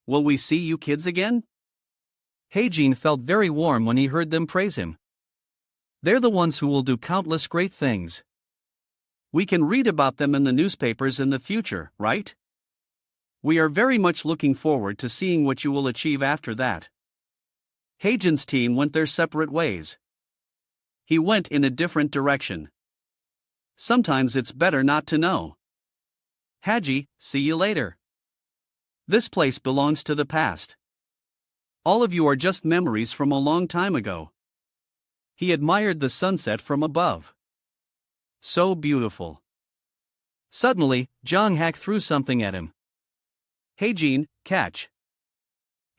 Will we see you kids again? Heijin felt very warm when he heard them praise him. They're the ones who will do countless great things. We can read about them in the newspapers in the future, right? We are very much looking forward to seeing what you will achieve after that. Heijin's team went their separate ways. He went in a different direction. Sometimes it's better not to know. Haji, see you later. This place belongs to the past. All of you are just memories from a long time ago. He admired the sunset from above. So beautiful. Suddenly, Jong-hak threw something at him. Heijin, catch.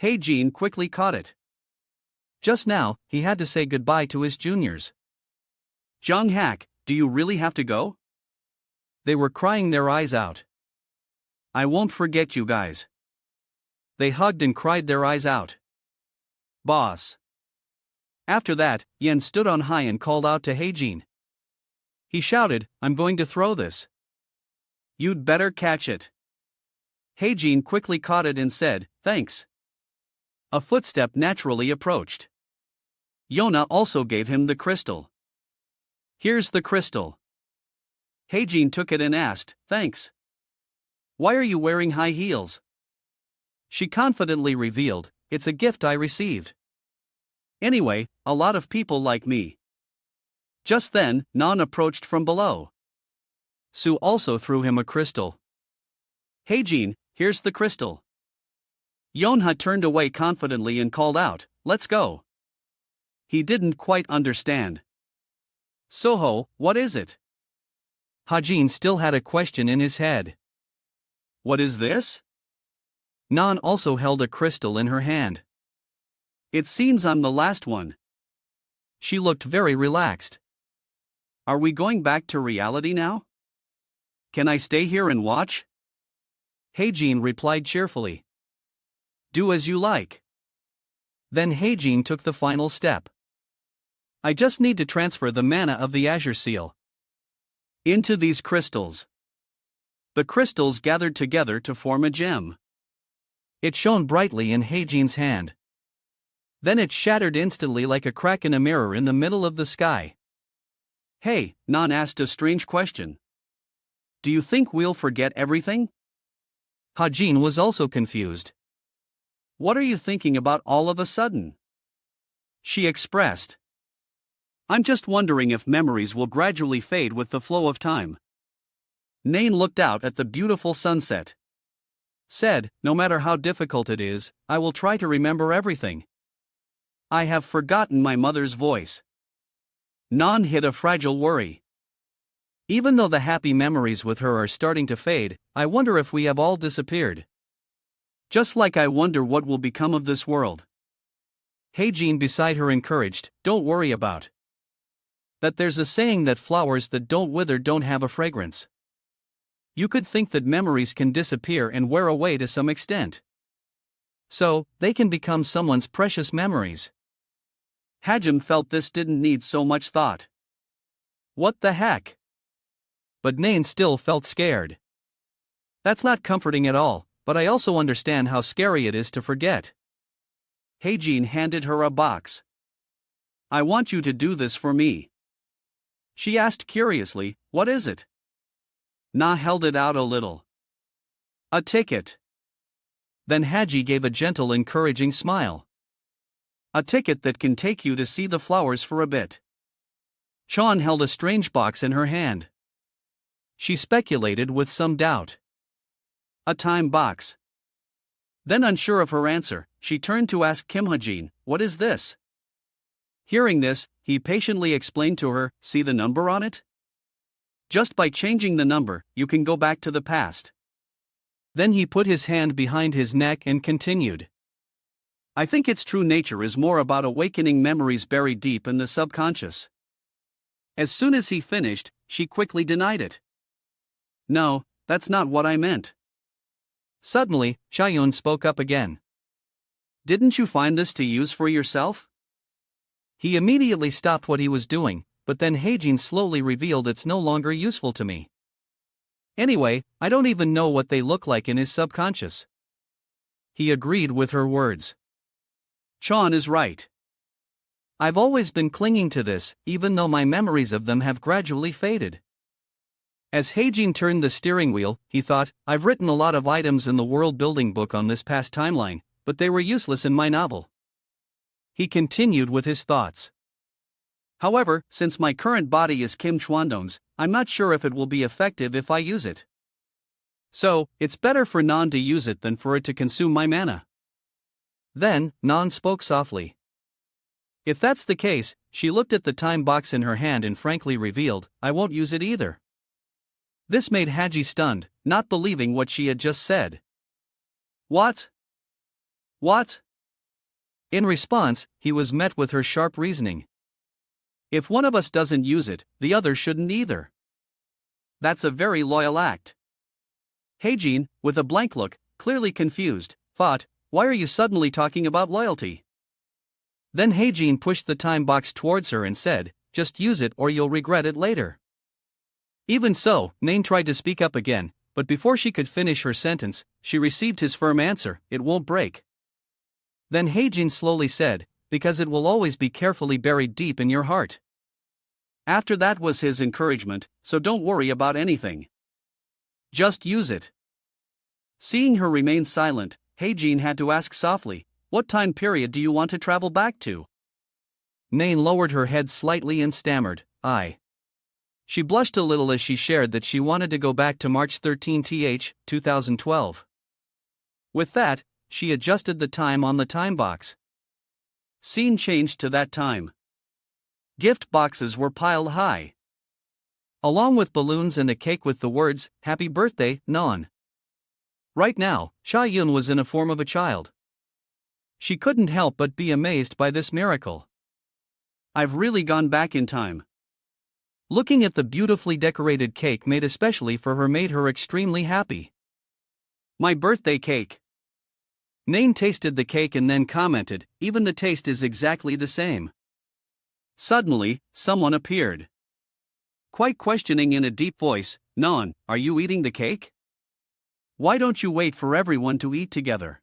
Heijin quickly caught it. Just now, he had to say goodbye to his juniors. Jong-hak, do you really have to go? They were crying their eyes out. I won't forget you guys. They hugged and cried their eyes out. Boss. After that, Yen stood on high and called out to Heijin. He shouted, I'm going to throw this. You'd better catch it. Heijin quickly caught it and said, thanks. A footstep naturally approached. Yona also gave him the crystal. Here's the crystal. Heijin took it and asked, thanks. Why are you wearing high heels? She confidently revealed, it's a gift I received. Anyway, a lot of people like me. Just then, Nan approached from below. Su also threw him a crystal. Heijin, here's the crystal. Yonha turned away confidently and called out, let's go. He didn't quite understand. Soho, what is it? Hajin still had a question in his head. What is this? Nan also held a crystal in her hand. It seems I'm the last one. She looked very relaxed. Are we going back to reality now? Can I stay here and watch? Heijin replied cheerfully. Do as you like. Then Heijin took the final step. I just need to transfer the mana of the Azure Seal into these crystals. The crystals gathered together to form a gem. It shone brightly in Heijin's hand. Then it shattered instantly like a crack in a mirror in the middle of the sky. Hey, Nan asked a strange question. Do you think we'll forget everything? Hajin was also confused. What are you thinking about all of a sudden? She expressed. I'm just wondering if memories will gradually fade with the flow of time. Nain looked out at the beautiful sunset. said, no matter how difficult it is, I will try to remember everything. I have forgotten my mother's voice. Non hid a fragile worry. Even though the happy memories with her are starting to fade, I wonder if we have all disappeared. Just like I wonder what will become of this world. Heijin beside her encouraged, don't worry about that. There's a saying that flowers that don't wither don't have a fragrance. You could think that memories can disappear and wear away to some extent. So, they can become someone's precious memories. Hajim felt this didn't need so much thought. What the heck? But Nain still felt scared. That's not comforting at all, but I also understand how scary it is to forget. Heijin handed her a box. I want you to do this for me. She asked curiously, what is it? Na held it out a little. A ticket. Then Haji gave a gentle encouraging smile. A ticket that can take you to see the flowers for a bit. Chan held a strange box in her hand. She speculated with some doubt. A time box. Then unsure of her answer, she turned to ask Kim Hajin, what is this? Hearing this, he patiently explained to her, see the number on it? Just by changing the number, you can go back to the past. Then he put his hand behind his neck and continued. I think its true nature is more about awakening memories buried deep in the subconscious. As soon as he finished, she quickly denied it. No, that's not what I meant. Suddenly, Chayun spoke up again. Didn't you find this to use for yourself? He immediately stopped what he was doing, but then Heijin slowly revealed it's no longer useful to me. Anyway, I don't even know what they look like in his subconscious. He agreed with her words. Chan is right. I've always been clinging to this, even though my memories of them have gradually faded. As Heijin turned the steering wheel, he thought, I've written a lot of items in the world-building book on this past timeline, but they were useless in my novel. He continued with his thoughts. However, since my current body is Kim Chwandong's, I'm not sure if it will be effective if I use it. So, it's better for Nan to use it than for it to consume my mana. Then, Nan spoke softly. If that's the case, she looked at the time box in her hand and frankly revealed, I won't use it either. This made Haji stunned, not believing what she had just said. What? What? In response, he was met with her sharp reasoning. If one of us doesn't use it, the other shouldn't either. That's a very loyal act. Heijin, with a blank look, clearly confused, thought, why are you suddenly talking about loyalty? Then Heijin pushed the time box towards her and said, just use it or you'll regret it later. Even so, Nain tried to speak up again, but before she could finish her sentence, she received his firm answer, it won't break. Then Heijin slowly said, because it will always be carefully buried deep in your heart. After that was his encouragement, so don't worry about anything. Just use it. Seeing her remain silent, Heijin had to ask softly, what time period do you want to travel back to? Nain lowered her head slightly and stammered, I. She blushed a little as she shared that she wanted to go back to March 13th, 2012. With that, she adjusted the time on the time box. Scene changed to that time. Gift boxes were piled high, along with balloons and a cake with the words, Happy Birthday, Non. Right now, Sha-yun was in a form of a child. She couldn't help but be amazed by this miracle. I've really gone back in time. Looking at the beautifully decorated cake made especially for her made her extremely happy. My birthday cake. Nain tasted the cake and then commented, even the taste is exactly the same. Suddenly, someone appeared. Quite questioning in a deep voice, Non, are you eating the cake? Why don't you wait for everyone to eat together?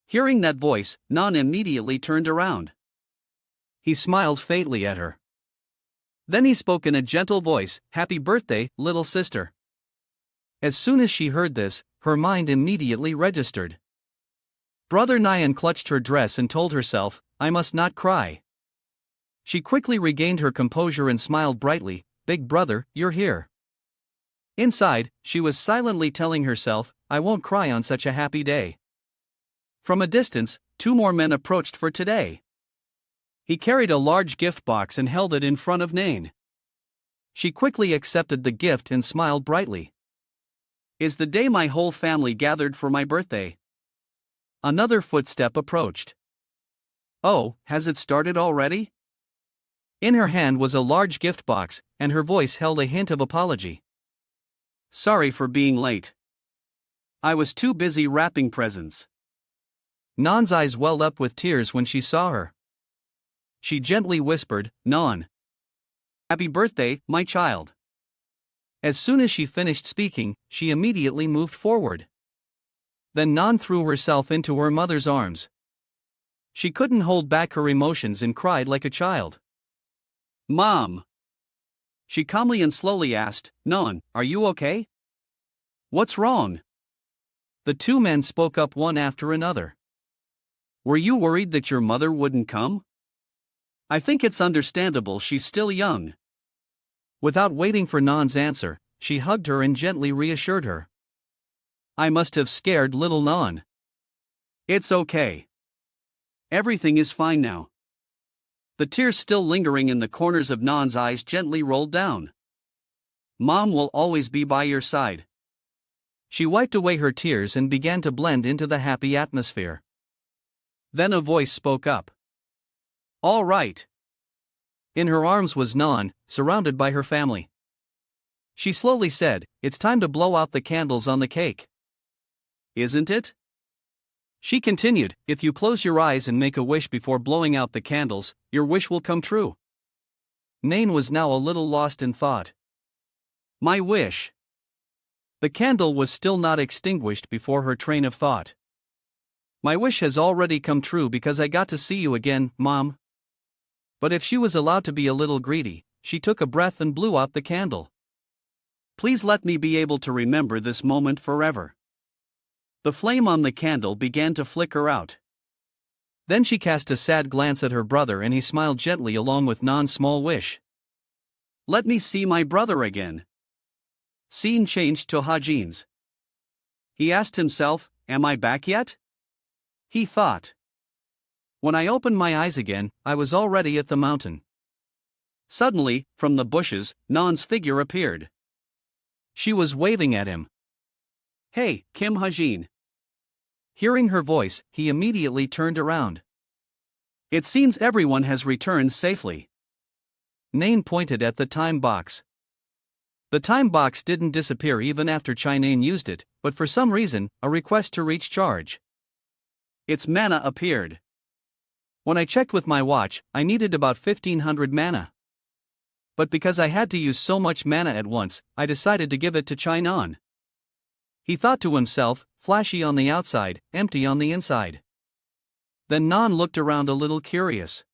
Hearing that voice, Non immediately turned around. He smiled faintly at her. Then he spoke in a gentle voice, Happy birthday, little sister. As soon as she heard this, her mind immediately registered. Brother Nyan clutched her dress and told herself, I must not cry. She quickly regained her composure and smiled brightly, Big brother, you're here. Inside, she was silently telling herself, I won't cry on such a happy day. From a distance, 2 more men approached for today. He carried a large gift box and held it in front of Nain. She quickly accepted the gift and smiled brightly. Is the day my whole family gathered for my birthday? Another footstep approached. Oh, has it started already? In her hand was a large gift box, and her voice held a hint of apology. Sorry for being late. I was too busy wrapping presents. Nan's eyes welled up with tears when she saw her. She gently whispered, Nan. Happy birthday, my child. As soon as she finished speaking, she immediately moved forward. Then Nan threw herself into her mother's arms. She couldn't hold back her emotions and cried like a child. Mom! She calmly and slowly asked, Nan, are you okay? What's wrong? The 2 men spoke up one after another. Were you worried that your mother wouldn't come? I think it's understandable, she's still young. Without waiting for Nan's answer, she hugged her and gently reassured her. I must have scared little Nan. It's okay. Everything is fine now. The tears still lingering in the corners of Nan's eyes gently rolled down. Mom will always be by your side. She wiped away her tears and began to blend into the happy atmosphere. Then a voice spoke up. All right. In her arms was Nan, surrounded by her family. She slowly said, It's time to blow out the candles on the cake. Isn't it? She continued, If you close your eyes and make a wish before blowing out the candles, your wish will come true. Nain was now a little lost in thought. My wish. The candle was still not extinguished before her train of thought. My wish has already come true because I got to see you again, Mom. But if she was allowed to be a little greedy, she took a breath and blew out the candle. Please let me be able to remember this moment forever. The flame on the candle began to flicker out. Then she cast a sad glance at her brother and he smiled gently along with Nan's small wish. Let me see my brother again. Scene changed to Hajin's. He asked himself, Am I back yet? He thought. When I opened my eyes again, I was already at the mountain. Suddenly, from the bushes, Nan's figure appeared. She was waving at him. Hey, Kim Hajin. Hearing her voice, he immediately turned around. It seems everyone has returned safely. Nain pointed at the time box. The time box didn't disappear even after Chinain used it, but for some reason, a request to reach charge. Its mana appeared. When I checked with my watch, I needed about 1500 mana. But because I had to use so much mana at once, I decided to give it to Chainan. He thought to himself, flashy on the outside, empty on the inside. Then Nan looked around a little curious.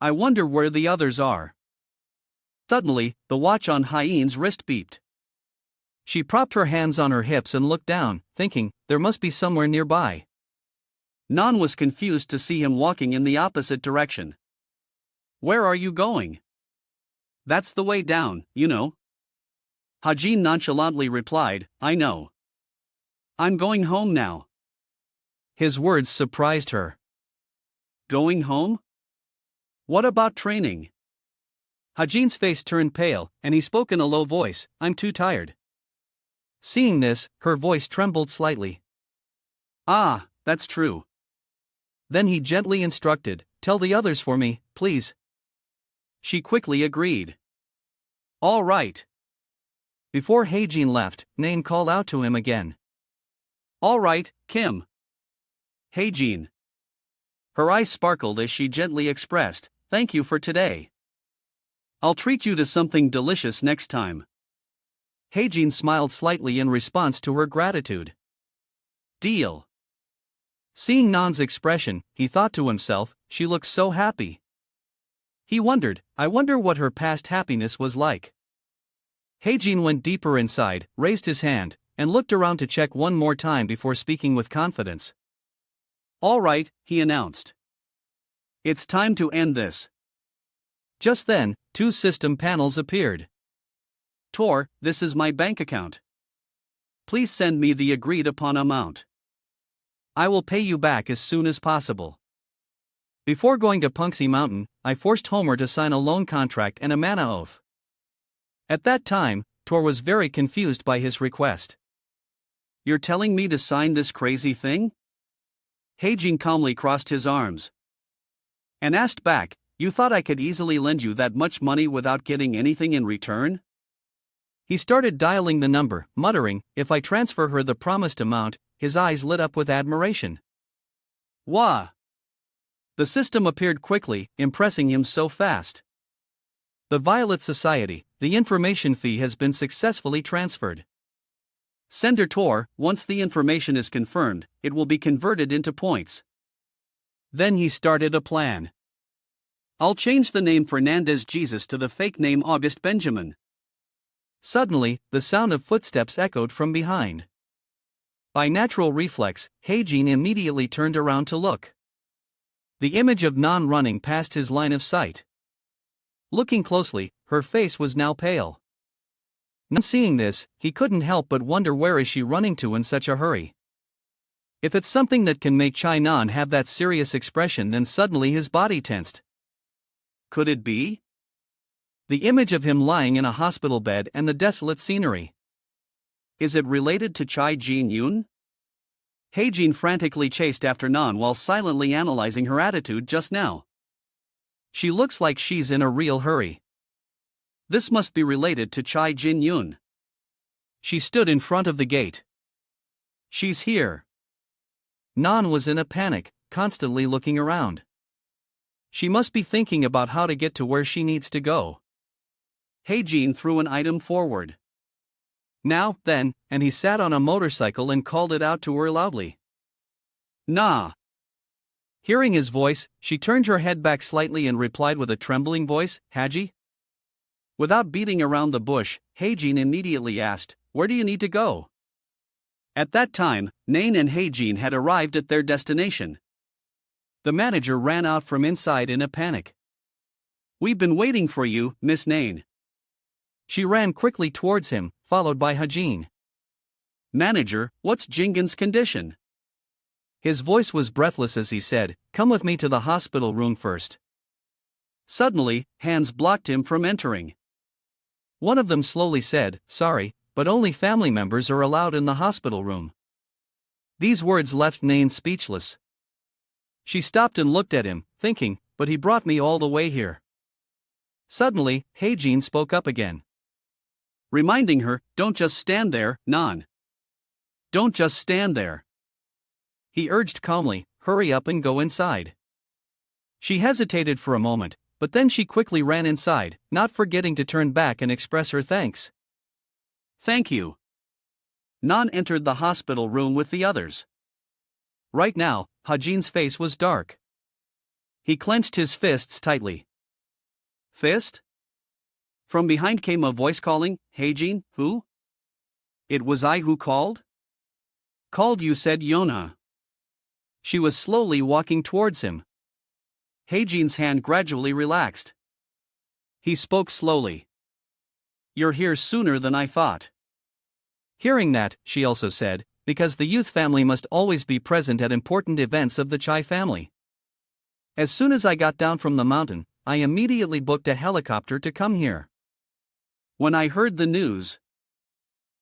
I wonder where the others are. Suddenly, the watch on Hyen's wrist beeped. She propped her hands on her hips and looked down, thinking, there must be somewhere nearby. Nan was confused to see him walking in the opposite direction. Where are you going? That's the way down, you know. Hajin nonchalantly replied, I know. I'm going home now. His words surprised her. Going home? What about training? Hajin's face turned pale, and he spoke in a low voice, I'm too tired. Seeing this, her voice trembled slightly. Ah, that's true. Then he gently instructed, tell the others for me, please. She quickly agreed. All right. Before Hajin left, Nain called out to him again. All right, Kim. Hajin. Her eyes sparkled as she gently expressed, thank you for today. I'll treat you to something delicious next time. Hajin smiled slightly in response to her gratitude. Deal. Seeing Nan's expression, he thought to himself, she looks so happy. He wondered, I wonder what her past happiness was like. Hajin went deeper inside, raised his hand, and looked around to check one more time before speaking with confidence. All right, he announced. It's time to end this. Just then, 2 system panels appeared. Tor, this is my bank account. Please send me the agreed upon amount. I will pay you back as soon as possible. Before going to Punxsy Mountain, I forced Homer to sign a loan contract and a mana oath. At that time, Tor was very confused by his request. You're telling me to sign this crazy thing? Heijin calmly crossed his arms and asked back, you thought I could easily lend you that much money without getting anything in return? He started dialing the number, muttering, if I transfer her the promised amount. His eyes lit up with admiration. Wah! The system appeared quickly, impressing him so fast. The Violet Society, the information fee has been successfully transferred. Sender Tor, once the information is confirmed, it will be converted into points. Then he started a plan. I'll change the name Fernandez Jesus to the fake name August Benjamin. Suddenly, the sound of footsteps echoed from behind. By natural reflex, Heijin immediately turned around to look. The image of Nan running past his line of sight. Looking closely, her face was now pale. Nan seeing this, he couldn't help but wonder where is she running to in such a hurry. If it's something that can make Chai Nan have that serious expression, then suddenly his body tensed. Could it be? The image of him lying in a hospital bed and the desolate scenery. Is it related to Chai Jin-yoon? Heijin frantically chased after Nan while silently analyzing her attitude just now. She looks like she's in a real hurry. This must be related to Chai Jin-yoon. She stood in front of the gate. She's here. Nan was in a panic, constantly looking around. She must be thinking about how to get to where she needs to go. Heijin threw an item forward. Now, then, and he sat on a motorcycle and called it out to her loudly. Nah. Hearing his voice, she turned her head back slightly and replied with a trembling voice, Haji? Without beating around the bush, Heijin immediately asked, where do you need to go? At that time, Nain and Heijin had arrived at their destination. The manager ran out from inside in a panic. We've been waiting for you, Miss Nain. She ran quickly towards him, followed by Hajin. Manager, what's Jingan's condition? His voice was breathless as he said, come with me to the hospital room first. Suddenly, hands blocked him from entering. One of them slowly said, sorry, but only family members are allowed in the hospital room. These words left Nain speechless. She stopped and looked at him, thinking, but he brought me all the way here. Suddenly, Heijin spoke up again. Reminding her, don't just stand there, Nan. Don't just stand there. He urged calmly, hurry up and go inside. She hesitated for a moment, but then she quickly ran inside, not forgetting to turn back and express her thanks. Thank you. Nan entered the hospital room with the others. Right now, Hajin's face was dark. He clenched his fists tightly. Fist? From behind came a voice calling, Heijin, who? It was I who called? Called you, said Yona. She was slowly walking towards him. Heijin's hand gradually relaxed. He spoke slowly. You're here sooner than I thought. Hearing that, she also said, because the youth family must always be present at important events of the Chai family. As soon as I got down from the mountain, I immediately booked a helicopter to come here. When I heard the news.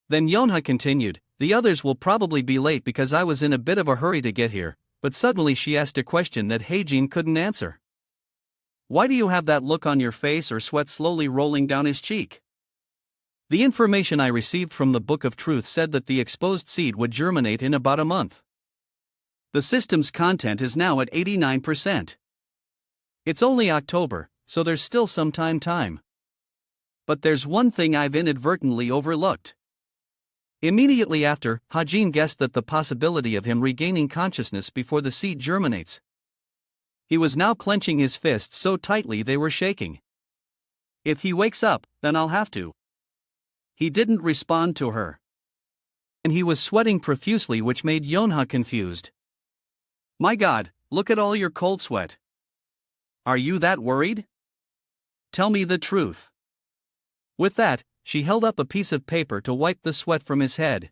Then Yonha continued, the others will probably be late because I was in a bit of a hurry to get here, but suddenly she asked a question that Heijin couldn't answer. Why do you have that look on your face or sweat slowly rolling down his cheek? The information I received from the Book of Truth said that the exposed seed would germinate in about a month. The system's content is now at 89%. It's only October, so there's still some time. But there's one thing I've inadvertently overlooked. Immediately after, Hajin guessed that the possibility of him regaining consciousness before the seed germinates. He was now clenching his fists so tightly they were shaking. If he wakes up, then I'll have to. He didn't respond to her. And he was sweating profusely, which made Yonha confused. My God, look at all your cold sweat. Are you that worried? Tell me the truth. With that, she held up a piece of paper to wipe the sweat from his head.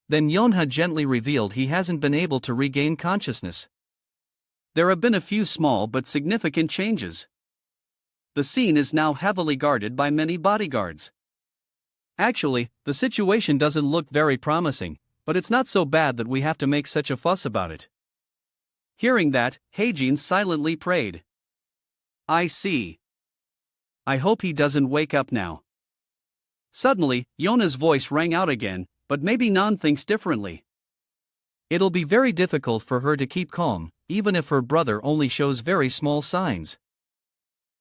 Then Yonha gently revealed he hasn't been able to regain consciousness. There have been a few small but significant changes. The scene is now heavily guarded by many bodyguards. Actually, the situation doesn't look very promising, but it's not so bad that we have to make such a fuss about it. Hearing that, Heijin silently prayed. I see. I hope he doesn't wake up now. Suddenly, Yona's voice rang out again, but maybe Nan thinks differently. It'll be very difficult for her to keep calm, even if her brother only shows very small signs.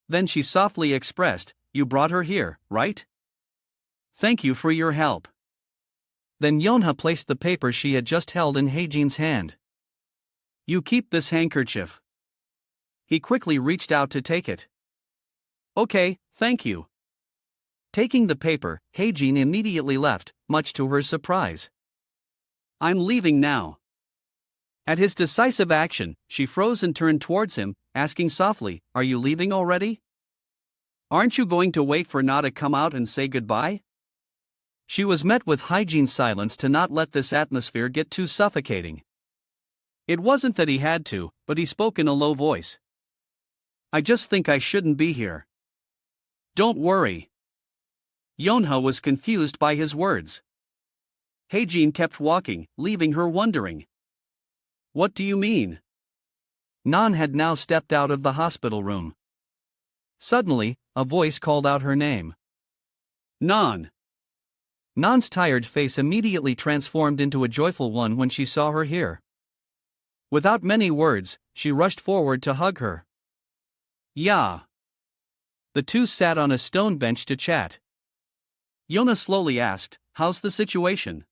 Then she softly expressed, you brought her here, right? Thank you for your help. Then Yonha placed the paper she had just held in Heijin's hand. You keep this handkerchief. He quickly reached out to take it. Okay, thank you. Taking the paper, Heijin immediately left, much to her surprise. I'm leaving now. At his decisive action, she froze and turned towards him, asking softly, are you leaving already? Aren't you going to wait for Na to come out and say goodbye? She was met with Heijin's silence to not let this atmosphere get too suffocating. It wasn't that he had to, but he spoke in a low voice. I just think I shouldn't be here. Don't worry. Yonha was confused by his words. Heijin kept walking, leaving her wondering. What do you mean? Nan had now stepped out of the hospital room. Suddenly, a voice called out her name. Nan. Nan's tired face immediately transformed into a joyful one when she saw her here. Without many words, she rushed forward to hug her. Yeah. The two sat on a stone bench to chat. Yona slowly asked, how's the situation?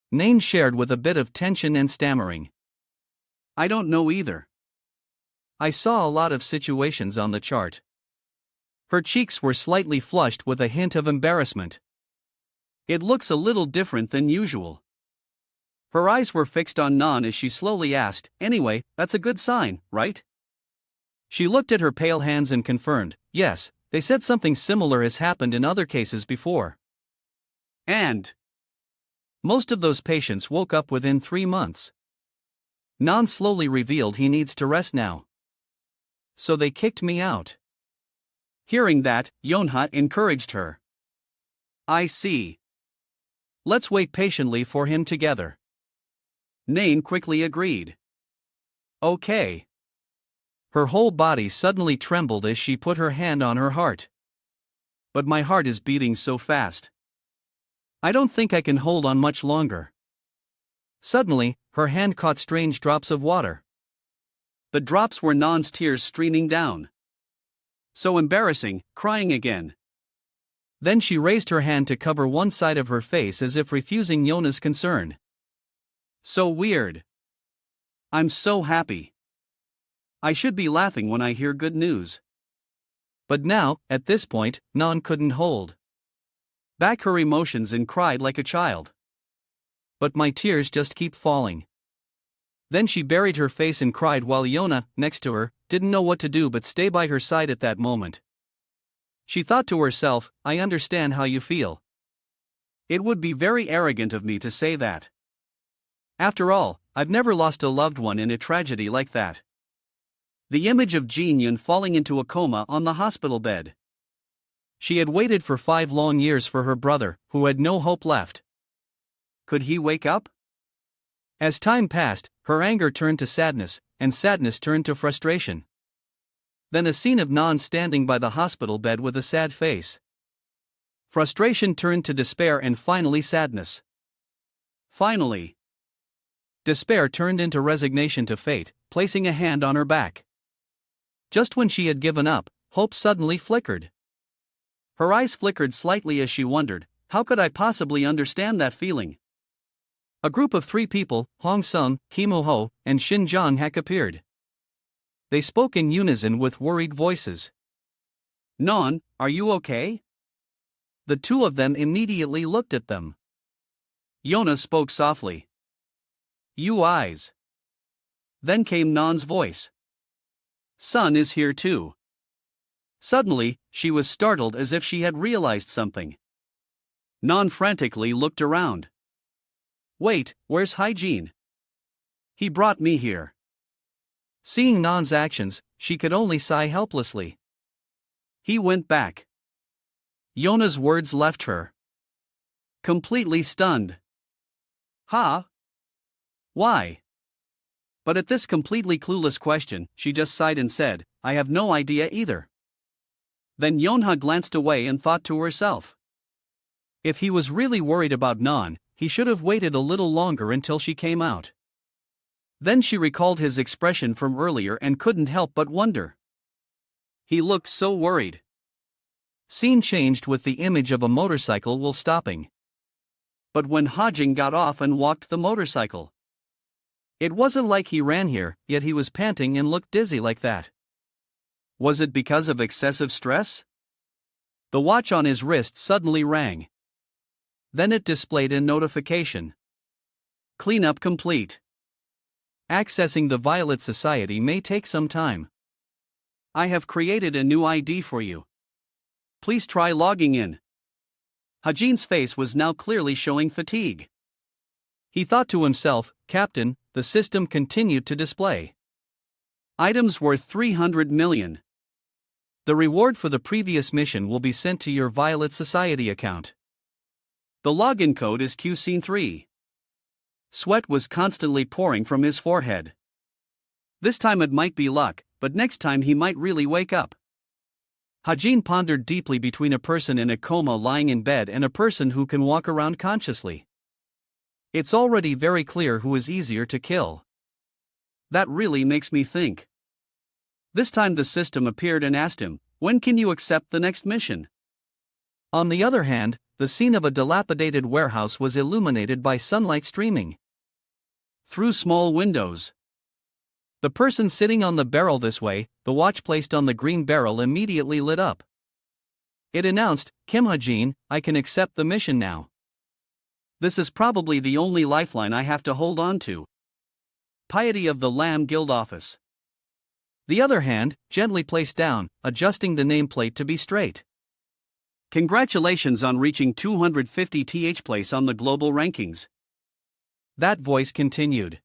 Nain shared with a bit of tension and stammering. I don't know either. I saw a lot of situations on the chart. Her cheeks were slightly flushed with a hint of embarrassment. It looks a little different than usual. Her eyes were fixed on Nan as she slowly asked, anyway, that's a good sign, right? She looked at her pale hands and confirmed, yes, they said something similar has happened in other cases before. And most of those patients woke up within 3 months. Nan slowly revealed he needs to rest now. So they kicked me out. Hearing that, Yonha encouraged her. I see. Let's wait patiently for him together. Nain quickly agreed. Okay. Her whole body suddenly trembled as she put her hand on her heart. But my heart is beating so fast. I don't think I can hold on much longer. Suddenly, her hand caught strange drops of water. The drops were Nan's tears streaming down. So embarrassing, crying again. Then she raised her hand to cover one side of her face as if refusing Yona's concern. So weird. I'm so happy. I should be laughing when I hear good news. But now, at this point, Nan couldn't hold back her emotions and cried like a child. But my tears just keep falling. Then she buried her face and cried while Yona, next to her, didn't know what to do but stay by her side at that moment. She thought to herself, I understand how you feel. It would be very arrogant of me to say that. After all, I've never lost a loved one in a tragedy like that. The image of Jin Yun falling into a coma on the hospital bed. She had waited for 5 long years for her brother, who had no hope left. Could he wake up? As time passed, her anger turned to sadness, and sadness turned to frustration. Then a scene of Nan standing by the hospital bed with a sad face. Frustration turned to despair and finally sadness. Finally, despair turned into resignation to fate, placing a hand on her back. Just when she had given up, hope suddenly flickered. Her eyes flickered slightly as she wondered, how could I possibly understand that feeling? A group of 3 people, Hong Sung, Kim Ho, and Shin Jong Hak appeared. They spoke in unison with worried voices. Non, are you okay? The 2 of them immediately looked at them. Yona spoke softly. You eyes. Then came Nan's voice. Sun is here too. Suddenly, she was startled as if she had realized something. Non frantically looked around. Wait, where's Hygiene? He brought me here. Seeing Non's actions, she could only sigh helplessly. He went back. Yona's words left her completely stunned. Huh? Why? But at this completely clueless question, she just sighed and said, I have no idea either. Then Yonha glanced away and thought to herself. If he was really worried about Non, he should have waited a little longer until she came out. Then she recalled his expression from earlier and couldn't help but wonder. He looked so worried. Scene changed with the image of a motorcycle while stopping. But when Hajing got off and walked the motorcycle, it wasn't like he ran here, yet he was panting and looked dizzy like that. Was it because of excessive stress? The watch on his wrist suddenly rang. Then it displayed a notification. Cleanup complete. Accessing the Violet Society may take some time. I have created a new ID for you. Please try logging in. Hajin's face was now clearly showing fatigue. He thought to himself, Captain, the system continued to display. Items worth 300 million. The reward for the previous mission will be sent to your Violet Society account. The login code is QScene3. Sweat was constantly pouring from his forehead. This time it might be luck, but next time he might really wake up. Hajin pondered deeply between a person in a coma lying in bed and a person who can walk around consciously. It's already very clear who is easier to kill. That really makes me think. This time the system appeared and asked him, when can you accept the next mission? On the other hand, the scene of a dilapidated warehouse was illuminated by sunlight streaming through small windows. The person sitting on the barrel this way, the watch placed on the green barrel immediately lit up. It announced, Kim Hajin, I can accept the mission now. This is probably the only lifeline I have to hold on to. Piety of the Lamb Guild Office. The other hand, gently placed down, adjusting the nameplate to be straight. Congratulations on reaching 250th place on the global rankings. That voice continued.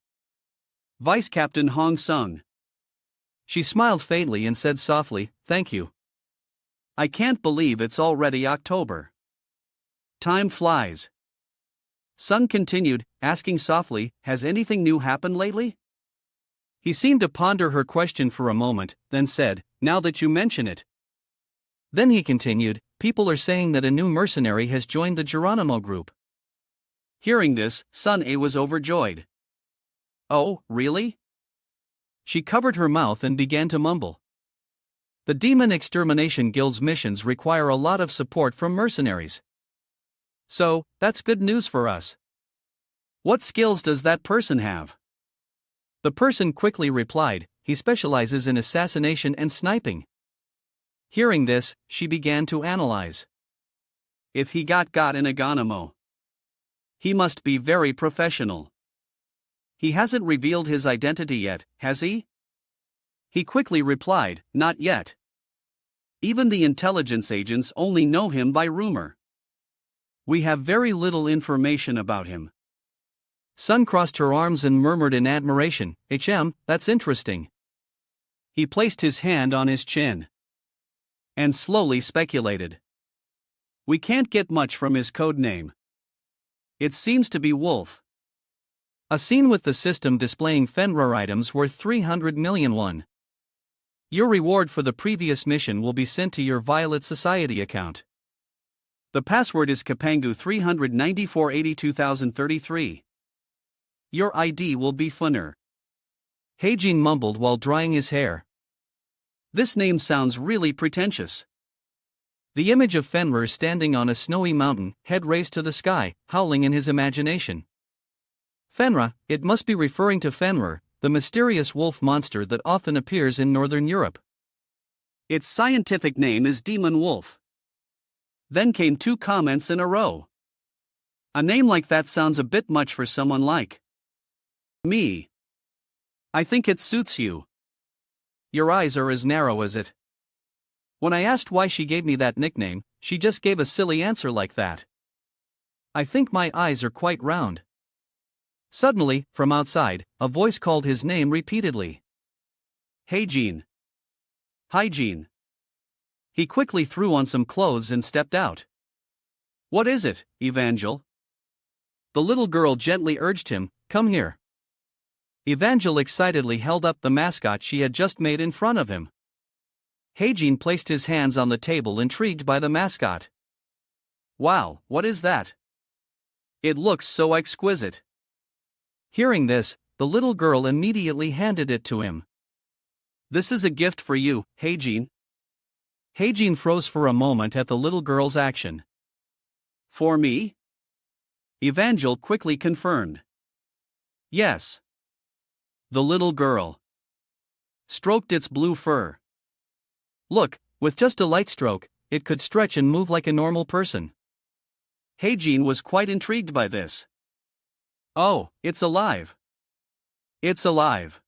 Vice Captain Hong Sung. She smiled faintly and said softly, thank you. I can't believe it's already October. Time flies. Sung continued, asking softly, has anything new happened lately? He seemed to ponder her question for a moment, then said, now that you mention it. Then he continued, people are saying that a new mercenary has joined the Geronimo group. Hearing this, Sun-A was overjoyed. Oh, really? She covered her mouth and began to mumble. The Demon Extermination Guild's missions require a lot of support from mercenaries. So, that's good news for us. What skills does that person have? The person quickly replied, he specializes in assassination and sniping. Hearing this, she began to analyze. If he got in Agonimo, he must be very professional. He hasn't revealed his identity yet, has he? He quickly replied, not yet. Even the intelligence agents only know him by rumor. We have very little information about him. Sun crossed her arms and murmured in admiration, that's interesting. He placed his hand on his chin and slowly speculated. We can't get much from his code name. It seems to be Wolf. A scene with the system displaying Fenrir items worth 300 million won. Your reward for the previous mission will be sent to your Violet Society account. The password is Kapangu 39482,033. Your ID will be Funner. Heijin mumbled while drying his hair. This name sounds really pretentious. The image of Fenrir standing on a snowy mountain, head raised to the sky, howling in his imagination. Fenrir, it must be referring to Fenrir, the mysterious wolf monster that often appears in Northern Europe. Its scientific name is demon wolf. Then came two comments in a row. A name like that sounds a bit much for someone like me. I think it suits you. Your eyes are as narrow as it. When I asked why she gave me that nickname, she just gave a silly answer like that. I think my eyes are quite round. Suddenly, from outside, a voice called his name repeatedly. Hey Jean. Hi Jean. He quickly threw on some clothes and stepped out. What is it, Evangel? The little girl gently urged him, come here. Evangel excitedly held up the mascot she had just made in front of him. Heijin placed his hands on the table, intrigued by the mascot. Wow, what is that? It looks so exquisite. Hearing this, the little girl immediately handed it to him. This is a gift for you, Heijin. Heijin froze for a moment at the little girl's action. For me? Evangel quickly confirmed. Yes. The little girl stroked its blue fur. Look, with just a light stroke, it could stretch and move like a normal person. Heijin was quite intrigued by this. Oh, it's alive. It's alive.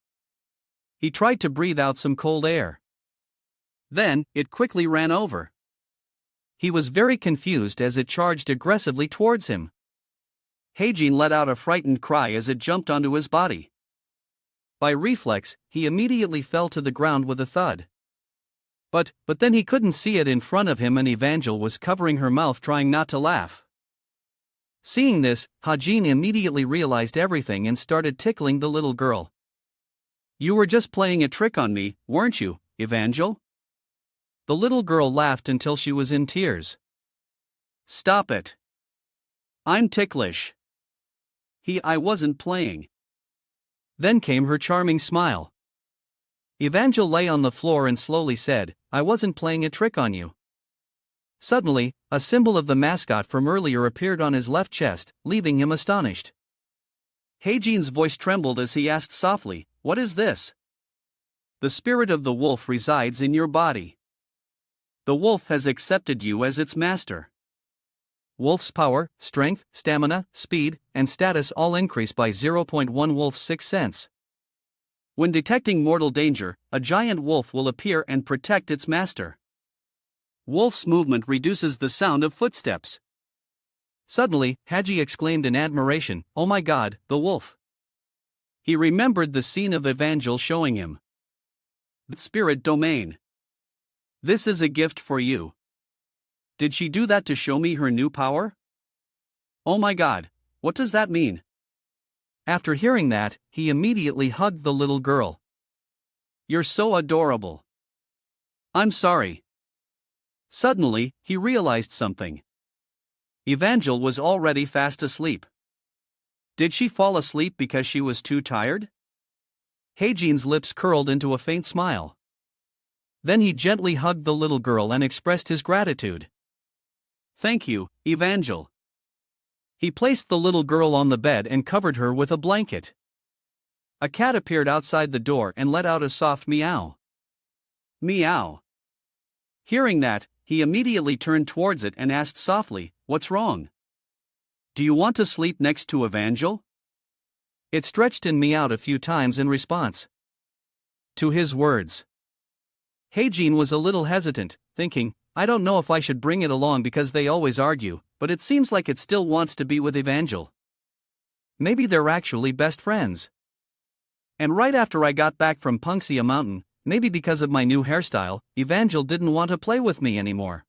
He tried to breathe out some cold air. Then, it quickly ran over. He was very confused as it charged aggressively towards him. Heijin let out a frightened cry as it jumped onto his body. By reflex, he immediately fell to the ground with a thud. But then he couldn't see it in front of him, and Evangel was covering her mouth trying not to laugh. Seeing this, Hajin immediately realized everything and started tickling the little girl. You were just playing a trick on me, weren't you, Evangel? The little girl laughed until she was in tears. Stop it. I'm ticklish. I wasn't playing. Then came her charming smile. Evangel lay on the floor and slowly said, I wasn't playing a trick on you. Suddenly, a symbol of the mascot from earlier appeared on his left chest, leaving him astonished. Heijin's voice trembled as he asked softly, what is this? The spirit of the wolf resides in your body. The wolf has accepted you as its master. Wolf's power, strength, stamina, speed, and status all increase by 0.1 Wolf's sixth sense. When detecting mortal danger, a giant wolf will appear and protect its master. Wolf's movement reduces the sound of footsteps. Suddenly, Haji exclaimed in admiration, oh my god, the wolf. He remembered the scene of Evangel showing him the spirit domain. This is a gift for you. Did she do that to show me her new power? Oh my god, what does that mean? After hearing that, he immediately hugged the little girl. You're so adorable. I'm sorry. Suddenly, he realized something. Evangel was already fast asleep. Did she fall asleep because she was too tired? Heijin's lips curled into a faint smile. Then he gently hugged the little girl and expressed his gratitude. Thank you, Evangel. He placed the little girl on the bed and covered her with a blanket. A cat appeared outside the door and let out a soft meow. Meow. Hearing that, he immediately turned towards it and asked softly, what's wrong? Do you want to sleep next to Evangel? It stretched and meowed a few times in response to his words. Heijin was a little hesitant, thinking, I don't know if I should bring it along because they always argue, but it seems like it still wants to be with Evangel. Maybe they're actually best friends. And right after I got back from Punxia Mountain, maybe because of my new hairstyle, Evangel didn't want to play with me anymore.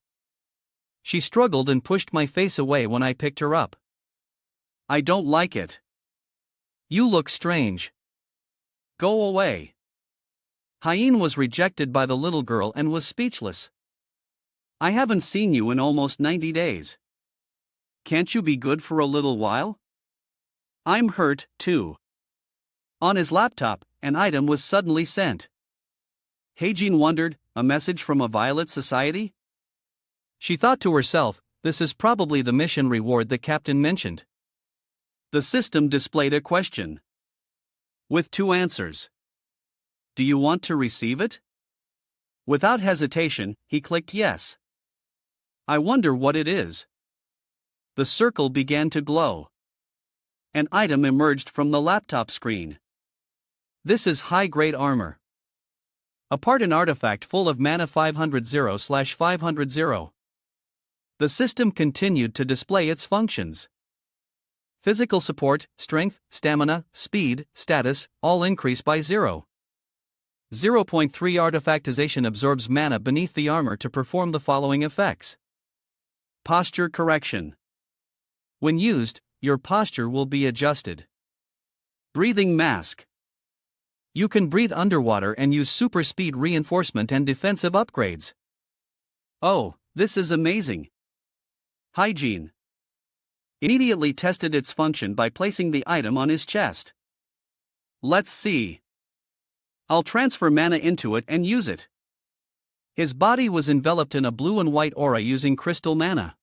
She struggled and pushed my face away when I picked her up. I don't like it. You look strange. Go away. Hyen was rejected by the little girl and was speechless. I haven't seen you in almost 90 days. Can't you be good for a little while? I'm hurt, too. On his laptop, an item was suddenly sent. Heijin wondered, a message from a violet society? She thought to herself, this is probably the mission reward the captain mentioned. The system displayed a question with 2 answers. Do you want to receive it? Without hesitation, he clicked yes. I wonder what it is. The circle began to glow. An item emerged from the laptop screen. This is high-grade armor. Apart an artifact full of mana 500/500. The system continued to display its functions. Physical support, strength, stamina, speed, status, all increase by 0. 0.3 Artifactization absorbs mana beneath the armor to perform the following effects. Posture correction. When used, your posture will be adjusted. Breathing mask. You can breathe underwater and use super speed reinforcement and defensive upgrades. Oh, this is amazing. Hygiene. Immediately tested its function by placing the item on his chest. Let's see. I'll transfer mana into it and use it. His body was enveloped in a blue and white aura using crystal mana.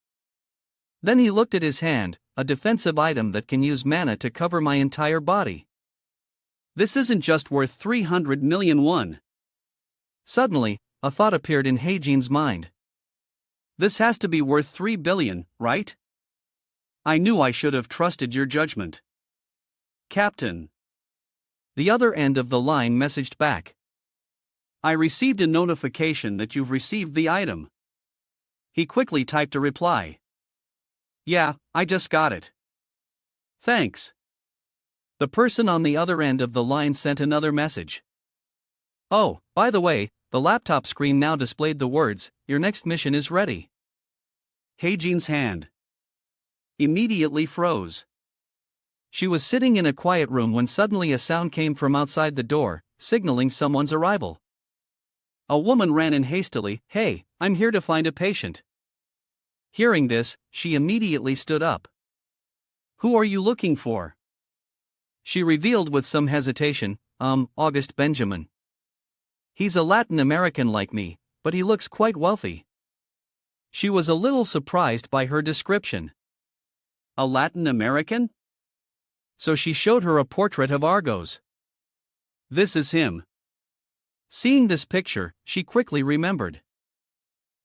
Then he looked at his hand, a defensive item that can use mana to cover my entire body. This isn't just worth 300 million won. Suddenly, a thought appeared in Heijin's mind. This has to be worth 3 billion, right? I knew I should have trusted your judgment. Captain. The other end of the line messaged back. I received a notification that you've received the item. He quickly typed a reply. Yeah, I just got it. Thanks. The person on the other end of the line sent another message. Oh, by the way, the laptop screen now displayed the words, "Your next mission is ready." Heijin's hand immediately froze. She was sitting in a quiet room when suddenly a sound came from outside the door, signaling someone's arrival. A woman ran in hastily. Hey, I'm here to find a patient. Hearing this, she immediately stood up. Who are you looking for? She revealed with some hesitation, August Benjamin. He's a Latin American like me, but he looks quite wealthy. She was a little surprised by her description. A Latin American? So she showed her a portrait of Argos. This is him. Seeing this picture, she quickly remembered.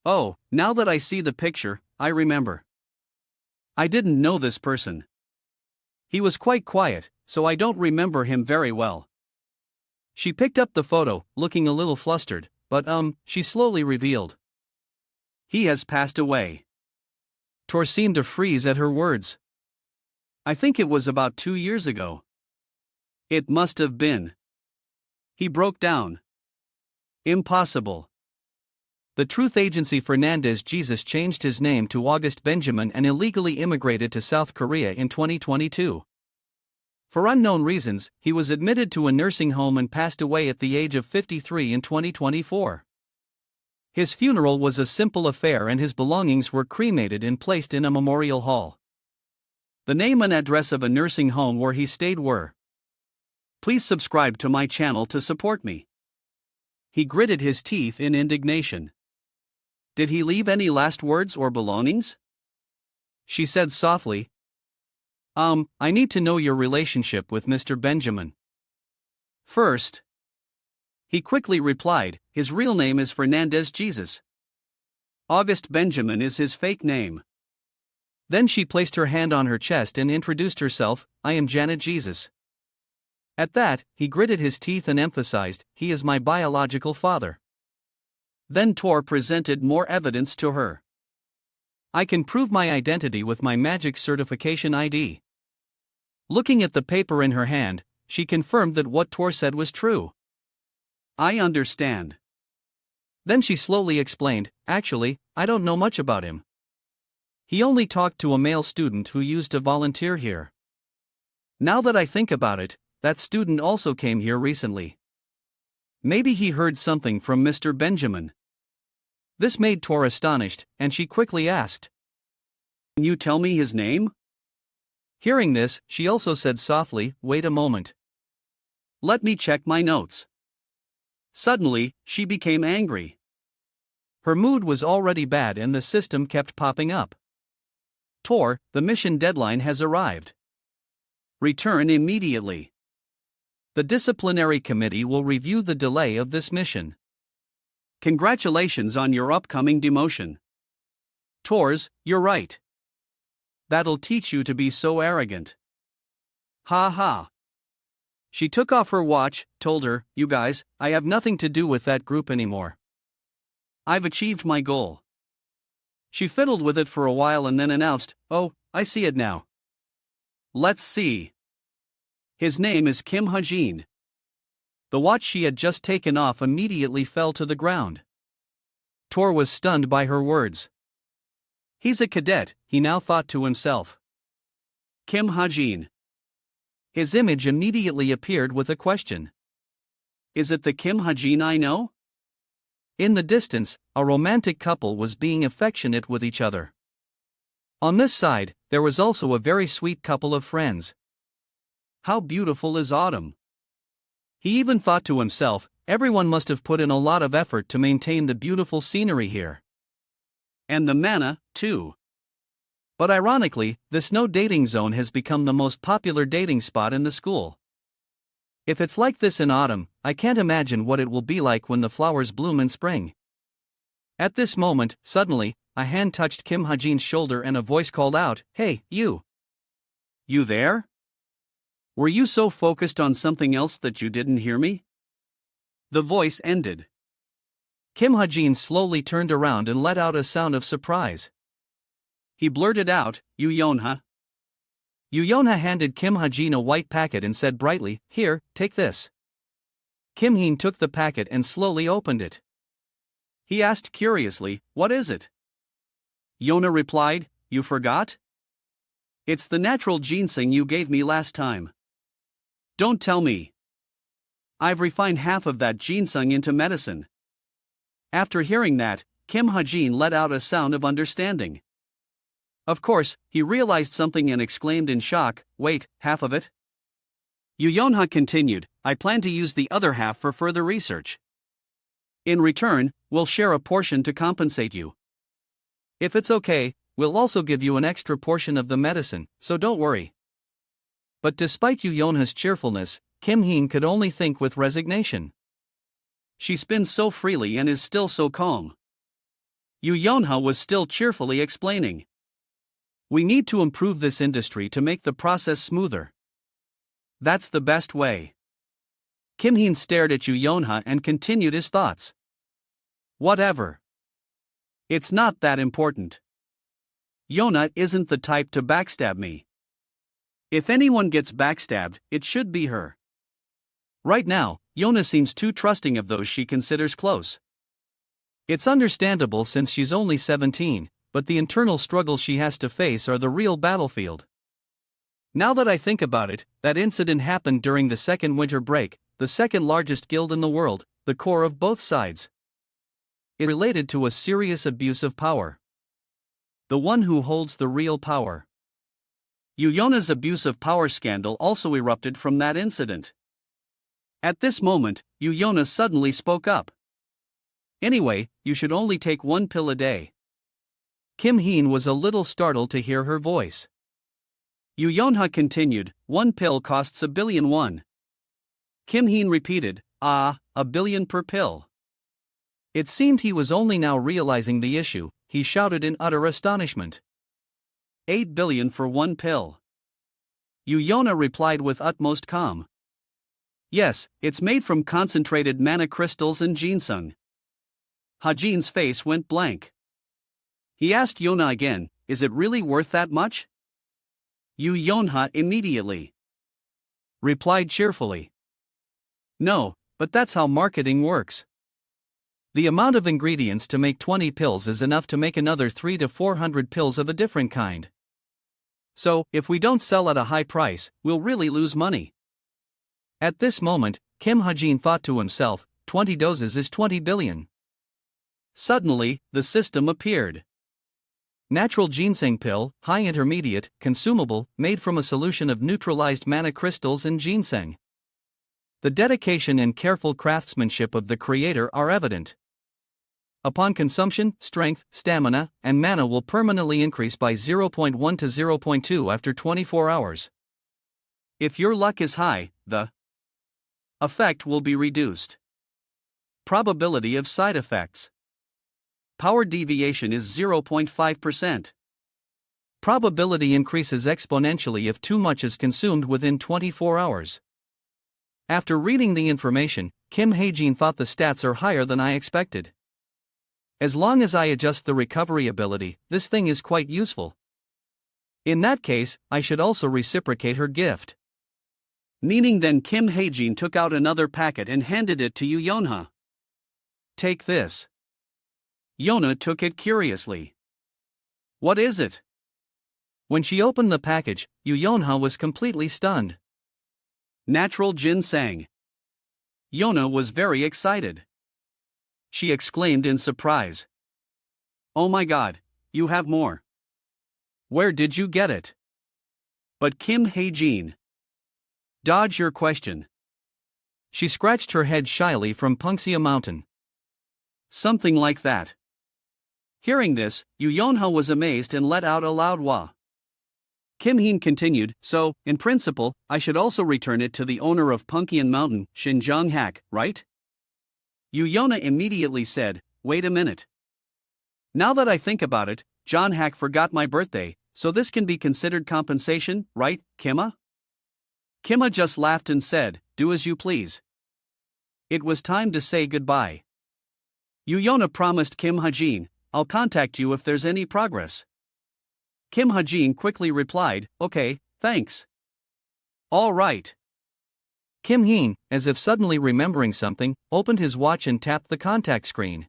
Oh, now that I see the picture, I remember. I didn't know this person. He was quite quiet, so I don't remember him very well. She picked up the photo, looking a little flustered, but she slowly revealed. He has passed away. Tor seemed to freeze at her words. I think it was about 2 years ago. It must have been. He broke down. Impossible. The truth agency Fernandez Jesus changed his name to August Benjamin and illegally immigrated to South Korea in 2022. For unknown reasons, he was admitted to a nursing home and passed away at the age of 53 in 2024. His funeral was a simple affair and his belongings were cremated and placed in a memorial hall. The name and address of a nursing home where he stayed were. Please subscribe to my channel to support me. He gritted his teeth in indignation. Did he leave any last words or belongings? She said softly. I need to know your relationship with Mr. Benjamin. First. He quickly replied, his real name is Fernandez Jesus. August Benjamin is his fake name. Then she placed her hand on her chest and introduced herself, I am Janet Jesus. At that, he gritted his teeth and emphasized, he is my biological father. Then Tor presented more evidence to her. I can prove my identity with my magic certification ID. Looking at the paper in her hand, she confirmed that what Tor said was true. I understand. Then she slowly explained, actually, I don't know much about him. He only talked to a male student who used to volunteer here. Now that I think about it, that student also came here recently. Maybe he heard something from Mr. Benjamin. This made Tor astonished, and she quickly asked, Can you tell me his name? Hearing this, she also said softly, wait a moment. Let me check my notes. Suddenly, she became angry. Her mood was already bad and the system kept popping up. Tor, the mission deadline has arrived. Return immediately. The disciplinary committee will review the delay of this mission. Congratulations on your upcoming demotion. Tors, you're right. That'll teach you to be so arrogant. Ha ha. She took off her watch, told her, "You guys, I have nothing to do with that group anymore. I've achieved my goal." She fiddled with it for a while and then announced, "Oh, I see it now. Let's see. His name is Kim Ha-jin." The watch she had just taken off immediately fell to the ground. Tor was stunned by her words. He's a cadet, he now thought to himself. Kim Ha-jin. His image immediately appeared with a question. Is it the Kim Ha-jin I know? In the distance, a romantic couple was being affectionate with each other. On this side, there was also a very sweet couple of friends. How beautiful is autumn! He even thought to himself, everyone must have put in a lot of effort to maintain the beautiful scenery here. And the manna, too. But ironically, this no dating zone has become the most popular dating spot in the school. If it's like this in autumn, I can't imagine what it will be like when the flowers bloom in spring. At this moment, suddenly, a hand touched Kim Ha-jin's shoulder and a voice called out, "Hey, you! You there? Were you so focused on something else that you didn't hear me?" The voice ended. Kim Ha-jin slowly turned around and let out a sound of surprise. He blurted out, "You Yonha." Yonha handed Kim Ha-jin a white packet and said brightly, "Here, take this." Kim Heen took the packet and slowly opened it. He asked curiously, "What is it?" Yona replied, "You forgot? It's the natural ginseng you gave me last time." "Don't tell me. I've refined half of that ginseng into medicine." After hearing that, Kim Ha-jin let out a sound of understanding. Of course, he realized something and exclaimed in shock, "Wait, half of it?" Yonha continued, "I plan to use the other half for further research. In return, we'll share a portion to compensate you. If it's okay, we'll also give you an extra portion of the medicine, so don't worry." But despite Yonha's cheerfulness, Kim Heen could only think with resignation. She spins so freely and is still so calm. Yonha was still cheerfully explaining. "We need to improve this industry to make the process smoother. That's the best way." Kim Heen stared at Yonha and continued his thoughts. "Whatever. It's not that important. Yona isn't the type to backstab me. If anyone gets backstabbed, it should be her. Right now, Yona seems too trusting of those she considers close. It's understandable since she's only 17, but the internal struggles she has to face are the real battlefield. Now that I think about it, that incident happened during the second winter break, the second largest guild in the world, the core of both sides. It related to a serious abuse of power. The one who holds the real power. Yona's abuse of power scandal also erupted from that incident. At this moment, Yona suddenly spoke up. "Anyway, you should only take one pill a day." Kim Heen was a little startled to hear her voice. Yonha continued, "One pill costs 1,000,000,000 won." Kim Heen repeated, "Ah, 1,000,000,000 per pill." It seemed he was only now realizing the issue. He shouted in utter astonishment. 8 billion for one pill. Yona replied with utmost calm. "Yes, it's made from concentrated mana crystals and ginseng." Ha-jin's face went blank. He asked Yona again, "Is it really worth that much?" Yonha immediately replied cheerfully, "No, but that's how marketing works. The amount of ingredients to make 20 pills is enough to make another 300 to 400 pills of a different kind. So, if we don't sell at a high price, we'll really lose money." At this moment, Kim Ha-jin thought to himself, 20 doses is 20 billion. Suddenly, the system appeared. Natural ginseng pill, high intermediate, consumable, made from a solution of neutralized mana crystals and ginseng. The dedication and careful craftsmanship of the creator are evident. Upon consumption, strength, stamina, and mana will permanently increase by 0.1 to 0.2 after 24 hours. If your luck is high, the effect will be reduced. Probability of side effects. Power deviation is 0.5%. Probability increases exponentially if too much is consumed within 24 hours. After reading the information, Kim Hae-jin thought the stats are higher than I expected. As long as I adjust the recovery ability, this thing is quite useful. In that case, I should also reciprocate her gift. Meaning then Kim Hae-jin took out another packet and handed it to Yonha. Take this. Yona took it curiously. What is it? When she opened the package, Yonha was completely stunned. Natural ginseng. Yona was very excited. She exclaimed in surprise. Oh my god, you have more. Where did you get it? But Kim Hae-jin. Dodge your question. She scratched her head shyly from Pungsia Mountain. Something like that. Hearing this, Yonha was amazed and let out a loud wah. Kim Heen continued, so, in principle, I should also return it to the owner of Pungsian Mountain, Xinjiang Hak, right? Yona immediately said, wait a minute. Now that I think about it, John Hack forgot my birthday, so this can be considered compensation, right, Kimma? Kimma just laughed and said, do as you please. It was time to say goodbye. Yona promised Kim Ha-jin, I'll contact you if there's any progress. Kim Ha-jin quickly replied, okay, thanks. All right. Kim Heen, as if suddenly remembering something, opened his watch and tapped the contact screen.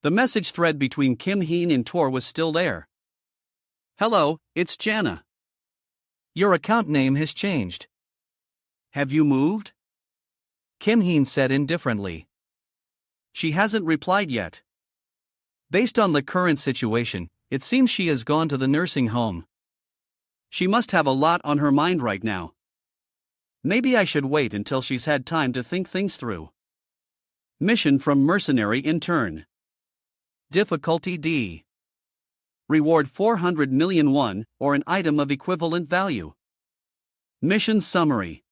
The message thread between Kim Heen and Tor was still there. Hello, it's Jana. Your account name has changed. Have you moved? Kim Heen said indifferently. She hasn't replied yet. Based on the current situation, it seems she has gone to the nursing home. She must have a lot on her mind right now. Maybe I should wait until she's had time to think things through. Mission from Mercenary Intern. Difficulty D. Reward 400 million won, or an item of equivalent value. Mission Summary.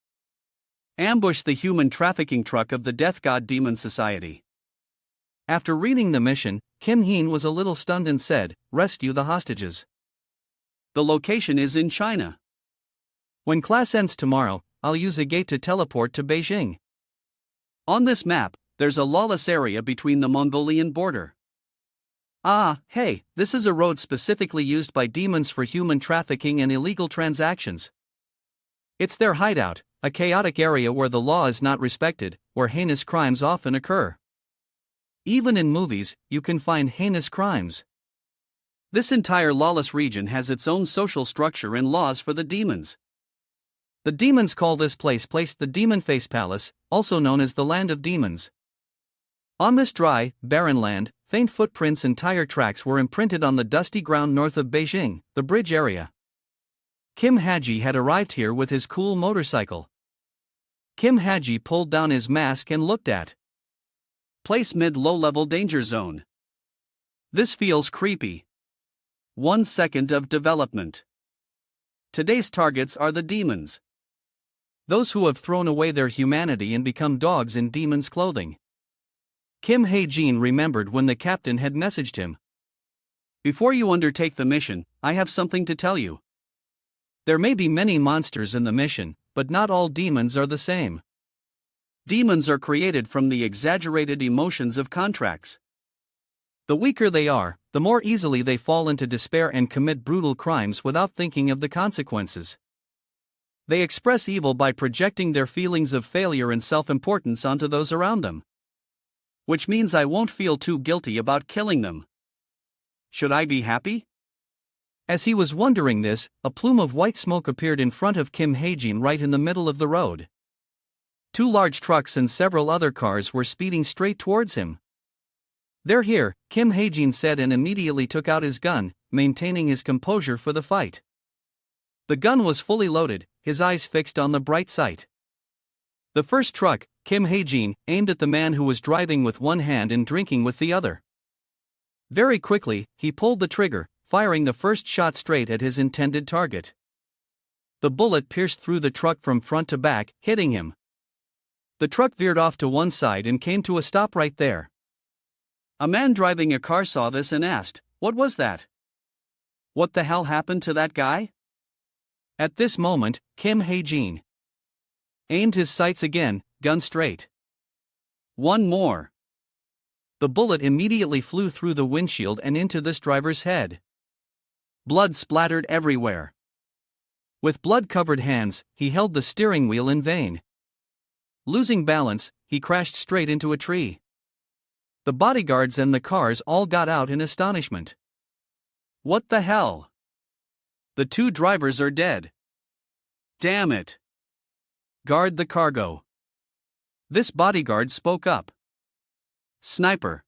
Ambush the human trafficking truck of the Death God Demon Society. After reading the mission, Kim Heen was a little stunned and said, rescue the hostages. The location is in China. When class ends tomorrow, I'll use a gate to teleport to Beijing. On this map, there's a lawless area between the Mongolian border. Ah, hey, this is a road specifically used by demons for human trafficking and illegal transactions. It's their hideout, a chaotic area where the law is not respected, where heinous crimes often occur. Even in movies, you can find heinous crimes. This entire lawless region has its own social structure and laws for the demons. The demons call this place the Demon Face Palace, also known as the Land of Demons. On this dry, barren land, faint footprints and tire tracks were imprinted on the dusty ground north of Beijing, the bridge area. Kim Haji had arrived here with his cool motorcycle. Kim Haji pulled down his mask and looked at place mid-low-level danger zone. This feels creepy. 1 second of development. Today's targets are the demons. Those who have thrown away their humanity and become dogs in demons' clothing. Kim Hae-jin remembered when the captain had messaged him. Before you undertake the mission, I have something to tell you. There may be many monsters in the mission, but not all demons are the same. Demons are created from the exaggerated emotions of contracts. The weaker they are, the more easily they fall into despair and commit brutal crimes without thinking of the consequences. They express evil by projecting their feelings of failure and self-importance onto those around them. Which means I won't feel too guilty about killing them. Should I be happy? As he was wondering this, a plume of white smoke appeared in front of Kim Hae-jin right in the middle of the road. 2 large trucks and several other cars were speeding straight towards him. They're here, Kim Hae-jin said and immediately took out his gun, maintaining his composure for the fight. The gun was fully loaded, his eyes fixed on the bright sight. The first truck, Kim Hae-jin, aimed at the man who was driving with one hand and drinking with the other. Very quickly, he pulled the trigger, firing the first shot straight at his intended target. The bullet pierced through the truck from front to back, hitting him. The truck veered off to one side and came to a stop right there. A man driving a car saw this and asked, "What was that? What the hell happened to that guy?" At this moment, Kim Hae-jin Aimed his sights again, gun straight. One more. The bullet immediately flew through the windshield and into this driver's head. Blood splattered everywhere. With blood-covered hands, he held the steering wheel in vain. Losing balance, he crashed straight into a tree. The bodyguards and the cars all got out in astonishment. What the hell? The two drivers are dead. Damn it. Guard the cargo. This bodyguard spoke up. Sniper.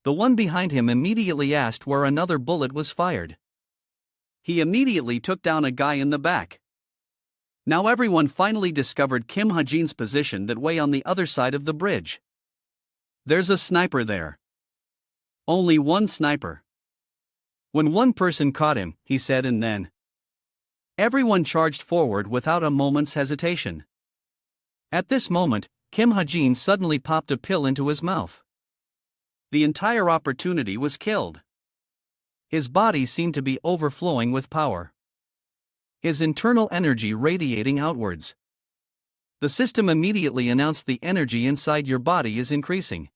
The one behind him immediately asked where another bullet was fired. He immediately took down a guy in the back. Now everyone finally discovered Kim Ha-jin's position that way on the other side of the bridge. There's a sniper there. Only one sniper. When one person caught him, he said, and then everyone charged forward without a moment's hesitation. At this moment, Kim Ha-jin suddenly popped a pill into his mouth. The entire opportunity was killed. His body seemed to be overflowing with power. His internal energy radiating outwards. The system immediately announced the energy inside your body is increasing.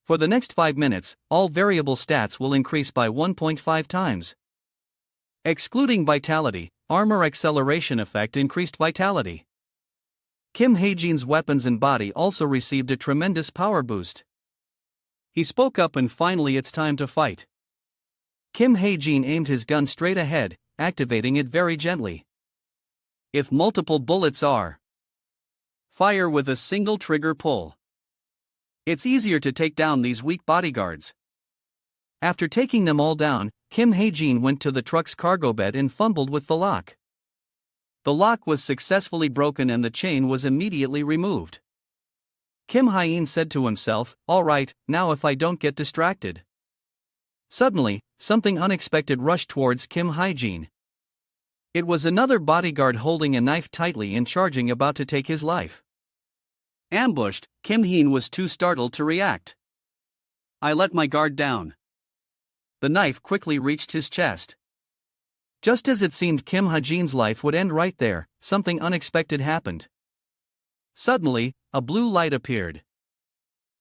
For the next 5 minutes, all variable stats will increase by 1.5 times. Excluding vitality, armor acceleration effect increased vitality. Kim Ha-jin's weapons and body also received a tremendous power boost. He spoke up and finally it's time to fight. Kim Ha-jin aimed his gun straight ahead, activating it very gently. If multiple bullets are fire with a single trigger pull. It's easier to take down these weak bodyguards. After taking them all down, Kim Ha-jin went to the truck's cargo bed and fumbled with the lock. The lock was successfully broken and the chain was immediately removed. Kim Ha-jin said to himself, "All right, now if I don't get distracted." Suddenly, something unexpected rushed towards Kim Ha-jin. It was another bodyguard holding a knife tightly and charging, about to take his life. Ambushed, Kim Ha-jin was too startled to react. I let my guard down. The knife quickly reached his chest. Just as it seemed Kim Ha-jin's life would end right there, something unexpected happened. Suddenly, a blue light appeared.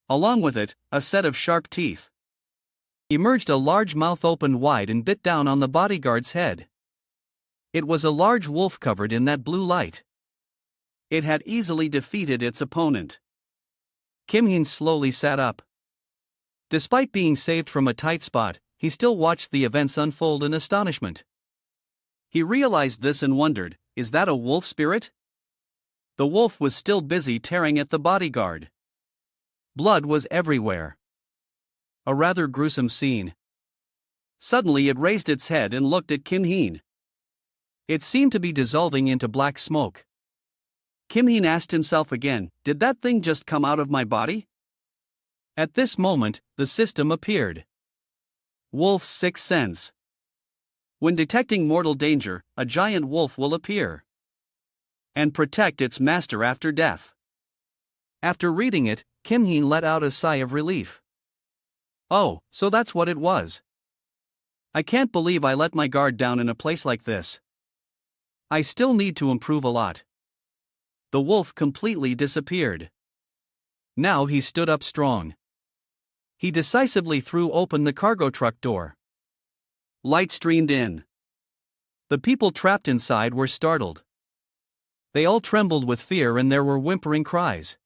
Along with it, a set of sharp teeth. Emerged. A large mouth opened wide and bit down on the bodyguard's head. It was a large wolf covered in that blue light. It had easily defeated its opponent. Kim Ha-jin slowly sat up. Despite being saved from a tight spot, he still watched the events unfold in astonishment. He realized this and wondered, is that a wolf spirit? The wolf was still busy tearing at the bodyguard. Blood was everywhere. A rather gruesome scene. Suddenly it raised its head and looked at Kim Ha-jin. It seemed to be dissolving into black smoke. Kim Ha-jin asked himself again, did that thing just come out of my body? At this moment, the system appeared. Wolf's sixth sense. When detecting mortal danger, a giant wolf will appear and protect its master after death. After reading it, Kim Ha-jin let out a sigh of relief. Oh, so that's what it was. I can't believe I let my guard down in a place like this. I still need to improve a lot. The wolf completely disappeared. Now he stood up strong. He decisively threw open the cargo truck door. Light streamed in. The people trapped inside were startled. They all trembled with fear and there were whimpering cries.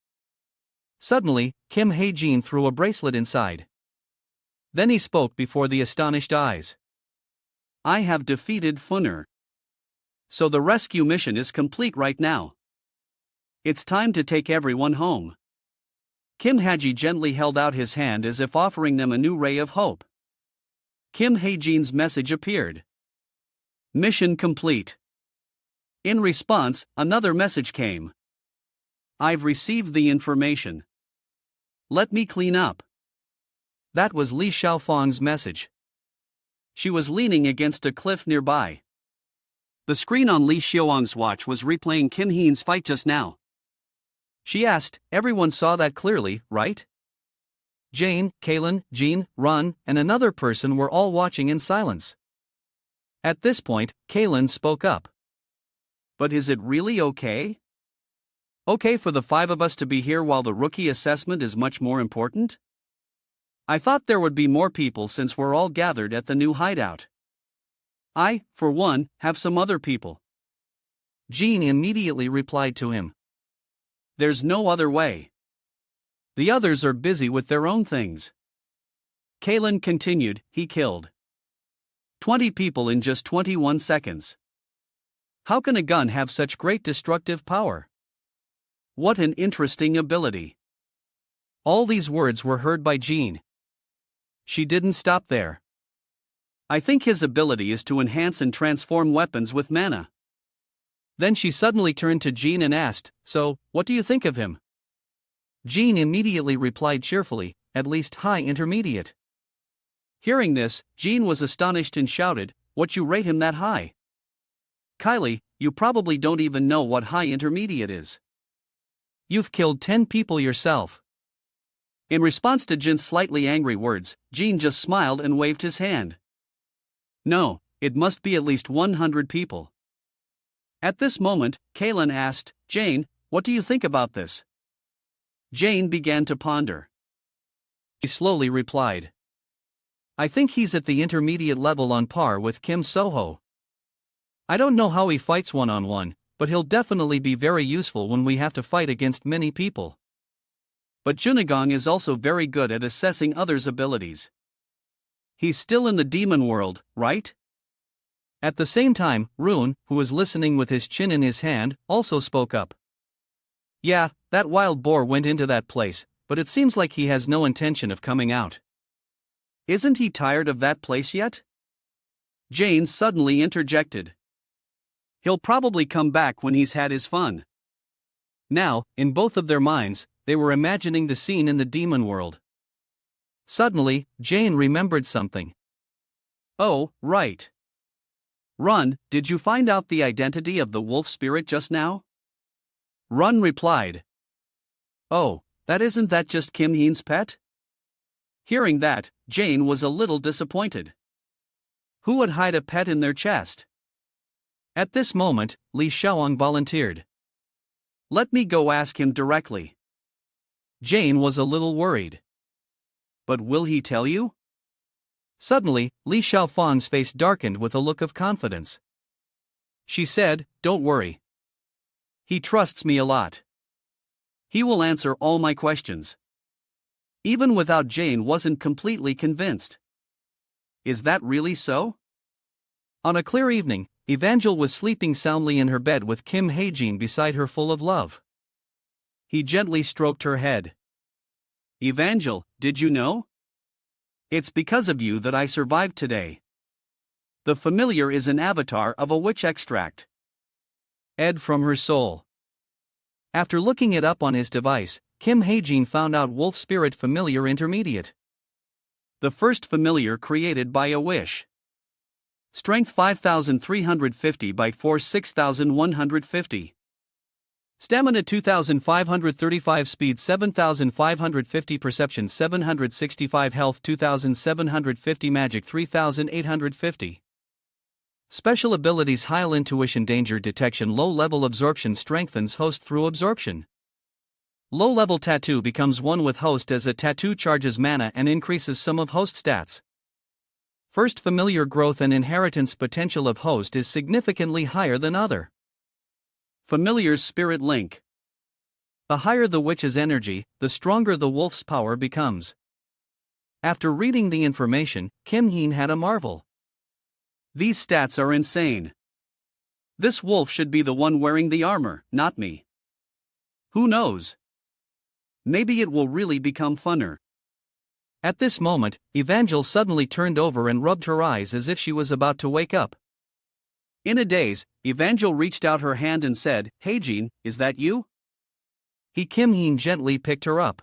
Suddenly, Kim Ha-jin threw a bracelet inside. Then he spoke before the astonished eyes. I have defeated Funner. So the rescue mission is complete right now. It's time to take everyone home. Kim Ha-jin gently held out his hand as if offering them a new ray of hope. Kim Ha-jin's message appeared. Mission complete. In response, another message came. I've received the information. Let me clean up. That was Li Xiaofang's message. She was leaning against a cliff nearby. The screen on Li Xiaofang's watch was replaying Kim Ha-jin's fight just now. She asked, everyone saw that clearly, right? Jane, Kaylin, Jean, Ron, and another person were all watching in silence. At this point, Kaylin spoke up. But is it really okay? Okay for the 5 of us to be here while the rookie assessment is much more important? I thought there would be more people since we're all gathered at the new hideout. I, for one, have some other people. Jean immediately replied to him. There's no other way. The others are busy with their own things. Kalen continued, he killed 20 people in just 21 seconds. How can a gun have such great destructive power? What an interesting ability. All these words were heard by Jean. She didn't stop there. I think his ability is to enhance and transform weapons with mana. Then she suddenly turned to Jean and asked, so, what do you think of him? Jean immediately replied cheerfully, at least high intermediate. Hearing this, Jean was astonished and shouted, what you rate him that high? Kylie, you probably don't even know what high intermediate is. You've killed 10 people yourself. In response to Jean's slightly angry words, Jean just smiled and waved his hand. No, it must be at least 100 people. At this moment, Kalen asked, Jane, what do you think about this? Jane began to ponder. She slowly replied. I think he's at the intermediate level on par with Kim Soho. I don't know how he fights one-on-one, but he'll definitely be very useful when we have to fight against many people. But Junagong is also very good at assessing others' abilities. He's still in the demon world, right? At the same time, Rune, who was listening with his chin in his hand, also spoke up. Yeah, that wild boar went into that place, but it seems like he has no intention of coming out. Isn't he tired of that place yet? Jane suddenly interjected. He'll probably come back when he's had his fun. Now, in both of their minds, they were imagining the scene in the demon world. Suddenly, Jane remembered something. Oh, right. Run, did you find out the identity of the wolf spirit just now? Run replied. Oh, isn't that just Kim Heen's pet? Hearing that, Jane was a little disappointed. Who would hide a pet in their chest? At this moment, Li Xiaoang volunteered. Let me go ask him directly. Jane was a little worried. But will he tell you? Suddenly, Li Xiaofang's face darkened with a look of confidence. She said, don't worry. He trusts me a lot. He will answer all my questions. Even without Jane wasn't completely convinced. Is that really so? On a clear evening, Evangel was sleeping soundly in her bed with Kim Haejin beside her full of love. He gently stroked her head. Evangel, did you know? It's because of you that I survived today. The familiar is an avatar of a witch extract. Ed from her soul. After looking it up on his device, Kim Haejin found out Wolf Spirit Familiar Intermediate. The first familiar created by a wish. Strength 5350 by Force 6150. Stamina 2535, Speed 7550, Perception 765, Health 2750, Magic 3850. Special abilities: High Intuition, Danger Detection, Low Level Absorption, strengthens host through absorption. Low Level Tattoo becomes one with host as a tattoo charges mana and increases some of host stats. First familiar growth and inheritance potential of host is significantly higher than other. Familiar's Spirit Link. The higher the witch's energy, the stronger the wolf's power becomes. After reading the information, Kim Heen had a marvel. These stats are insane. This wolf should be the one wearing the armor, not me. Who knows? Maybe it will really become funner. At this moment, Evangel suddenly turned over and rubbed her eyes as if she was about to wake up. In a daze, Evangel reached out her hand and said, "Hey Jean, is that you?" Kim Heen gently picked her up.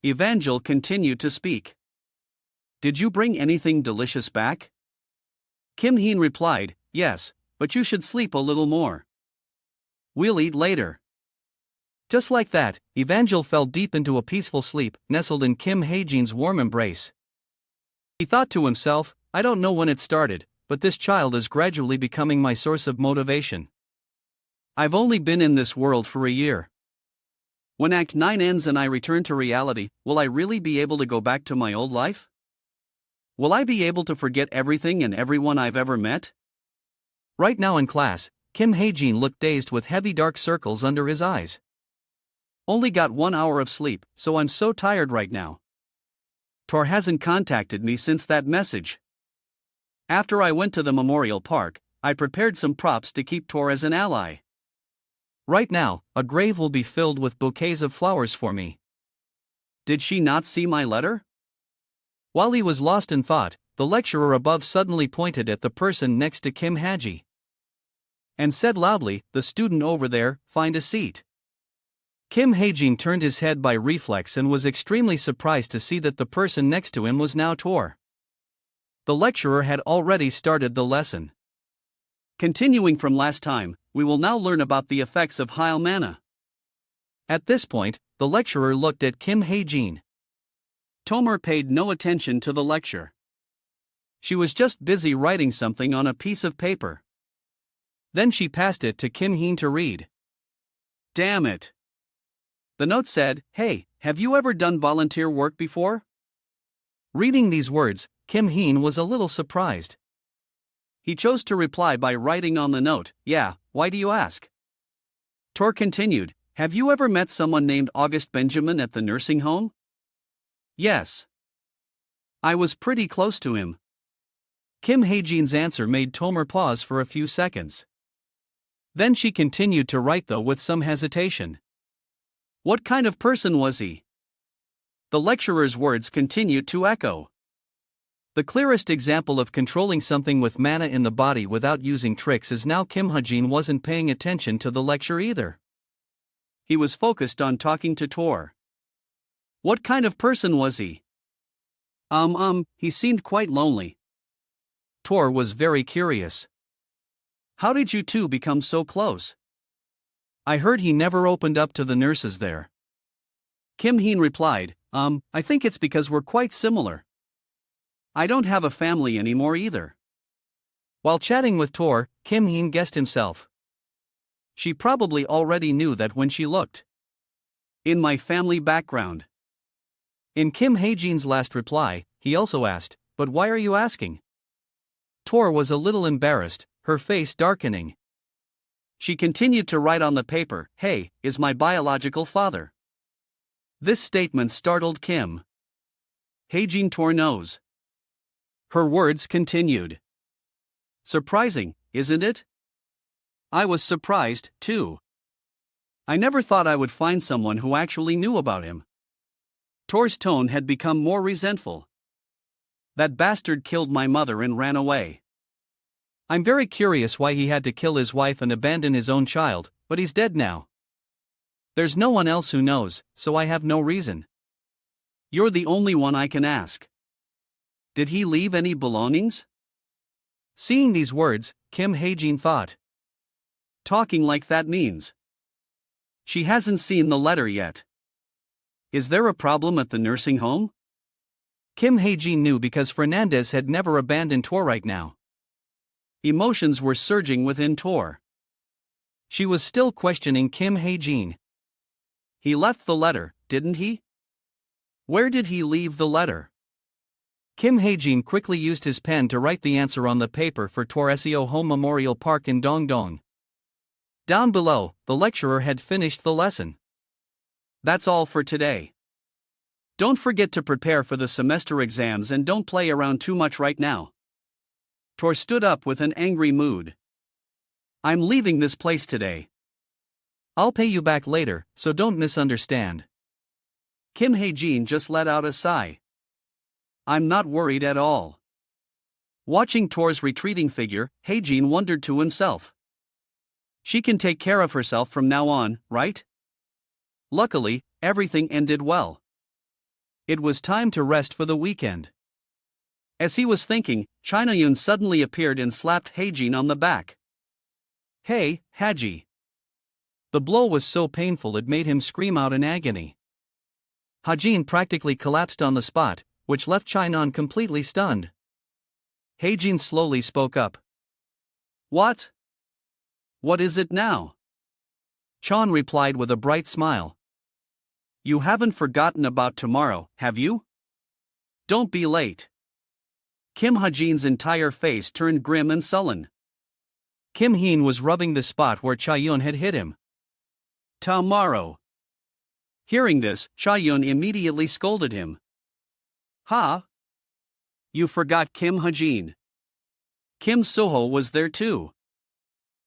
Evangel continued to speak. "Did you bring anything delicious back?" Kim Heen replied, "Yes, but you should sleep a little more. We'll eat later." Just like that, Evangel fell deep into a peaceful sleep, nestled in Kim Haejin's warm embrace. He thought to himself, I don't know when it started, but this child is gradually becoming my source of motivation. I've only been in this world for a year. When Act 9 ends and I return to reality, will I really be able to go back to my old life? Will I be able to forget everything and everyone I've ever met? Right now in class, Kim Hae-jin looked dazed with heavy dark circles under his eyes. Only got 1 hour of sleep, so I'm so tired right now. Tor hasn't contacted me since that message. After I went to the memorial park, I prepared some props to keep Tor as an ally. Right now, a grave will be filled with bouquets of flowers for me. Did she not see my letter? While he was lost in thought, the lecturer above suddenly pointed at the person next to Kim Hae-ji and said loudly, "The student over there, find a seat." Kim Hae-jin turned his head by reflex and was extremely surprised to see that the person next to him was now Tor. The lecturer had already started the lesson. Continuing from last time, we will now learn about the effects of Heil Mana. At this point, the lecturer looked at Kim Hae-jin. Tomer paid no attention to the lecture. She was just busy writing something on a piece of paper. Then she passed it to Kim Heen to read. Damn it! The note said, "Hey, have you ever done volunteer work before?" Reading these words, Kim Heen was a little surprised. He chose to reply by writing on the note, "Yeah, why do you ask?" Tor continued, "Have you ever met someone named August Benjamin at the nursing home?" "Yes. I was pretty close to him." Kim Hae-jin's answer made Tomer pause for a few seconds. Then she continued to write, though with some hesitation. "What kind of person was he?" The lecturer's words continued to echo. The clearest example of controlling something with mana in the body without using tricks is now Kim Hae-jin wasn't paying attention to the lecture either. He was focused on talking to Tor. "What kind of person was he?" He seemed quite lonely." Tor was very curious. "How did you two become so close?" "I heard he never opened up to the nurses there." Kim Heen replied, I think it's because we're quite similar. I don't have a family anymore either." While chatting with Tor, Kim Heen guessed himself. She probably already knew that when she looked in my family background. In Kim Hae-jin's last reply, he also asked, "But why are you asking?" Tor was a little embarrassed, her face darkening. She continued to write on the paper, "Hey, is my biological father." This statement startled Kim Hae-jin. Tor knows. Her words continued. "Surprising, isn't it?" I was surprised, too. I never thought I would find someone who actually knew about him. Tor's tone had become more resentful. "That bastard killed my mother and ran away. I'm very curious why he had to kill his wife and abandon his own child, but he's dead now. There's no one else who knows, so I have no reason. You're the only one I can ask. Did he leave any belongings?" Seeing these words, Kim Hae-jin thought. Talking like that means she hasn't seen the letter yet. Is there a problem at the nursing home? Kim Hae-jin knew because Fernandez had never abandoned Tor right now. Emotions were surging within Tor. She was still questioning Kim Hae-jin. He left the letter, didn't he? Where did he leave the letter? Kim Hae-jin quickly used his pen to write the answer on the paper for Tor Seo Home Memorial Park in Dongdong. Down below, the lecturer had finished the lesson. That's all for today. Don't forget to prepare for the semester exams and don't play around too much right now. Tor stood up with an angry mood. I'm leaving this place today. I'll pay you back later, so don't misunderstand. Kim Hae-jin just let out a sigh. I'm not worried at all. Watching Tor's retreating figure, Hae-jin wondered to himself. She can take care of herself from now on, right? Luckily, everything ended well. It was time to rest for the weekend. As he was thinking, China-yun suddenly appeared and slapped Hae-jin on the back. Hey, Haji. The blow was so painful it made him scream out in agony. Hae-jin practically collapsed on the spot, which left China-yun completely stunned. Hae-jin slowly spoke up. What? What is it now? Chon replied with a bright smile. You haven't forgotten about tomorrow, have you? Don't be late. Kim Ha-jin's entire face turned grim and sullen. Kim Heen was rubbing the spot where Cha-yun had hit him. Tomorrow. Hearing this, Cha-yun immediately scolded him. Ha! You forgot Kim Ha-jin. Kim Soho was there too.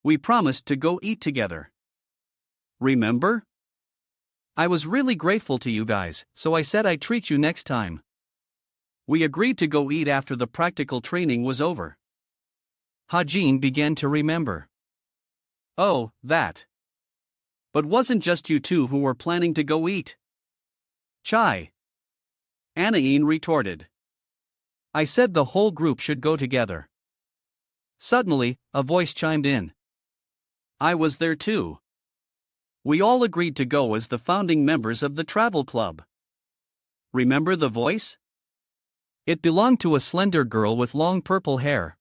We promised to go eat together. Remember? I was really grateful to you guys, so I said I'd treat you next time. We agreed to go eat after the practical training was over. Ha-jin began to remember. Oh, that. But wasn't just you two who were planning to go eat? Chai. Anaine retorted. I said the whole group should go together. Suddenly, a voice chimed in. I was there too. We all agreed to go as the founding members of the travel club. Remember the voice? It belonged to a slender girl with long purple hair.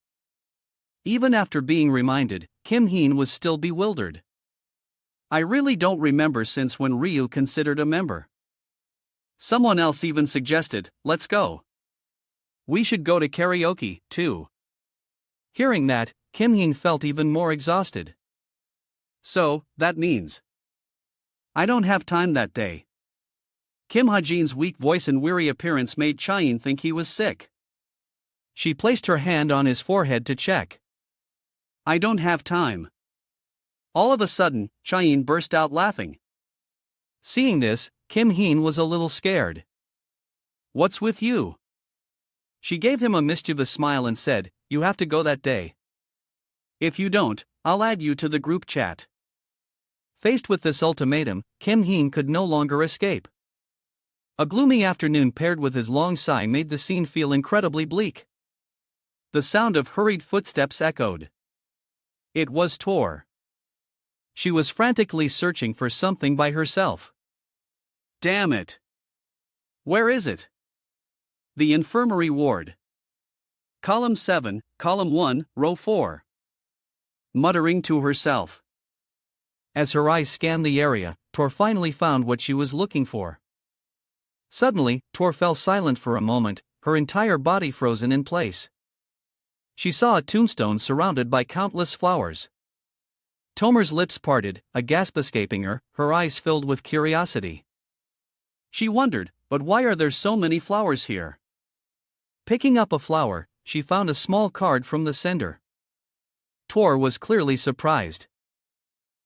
Even after being reminded, Kim Heen was still bewildered. I really don't remember since when Ryu considered a member. Someone else even suggested, let's go. We should go to karaoke, too. Hearing that, Kim Heen felt even more exhausted. So, that means I don't have time that day. Kim Ha-jin's weak voice and weary appearance made Cha-yin think he was sick. She placed her hand on his forehead to check. I don't have time. All of a sudden, Cha-yin burst out laughing. Seeing this, Kim Heen was a little scared. What's with you? She gave him a mischievous smile and said, you have to go that day. If you don't, I'll add you to the group chat. Faced with this ultimatum, Kim Heen could no longer escape. A gloomy afternoon paired with his long sigh made the scene feel incredibly bleak. The sound of hurried footsteps echoed. It was Tor. She was frantically searching for something by herself. Damn it! Where is it? The infirmary ward. Column 7, column 1, row 4. Muttering to herself. As her eyes scanned the area, Tor finally found what she was looking for. Suddenly, Tor fell silent for a moment, her entire body frozen in place. She saw a tombstone surrounded by countless flowers. Tomer's lips parted, a gasp escaping her, her eyes filled with curiosity. She wondered, but why are there so many flowers here? Picking up a flower, she found a small card from the sender. Tor was clearly surprised.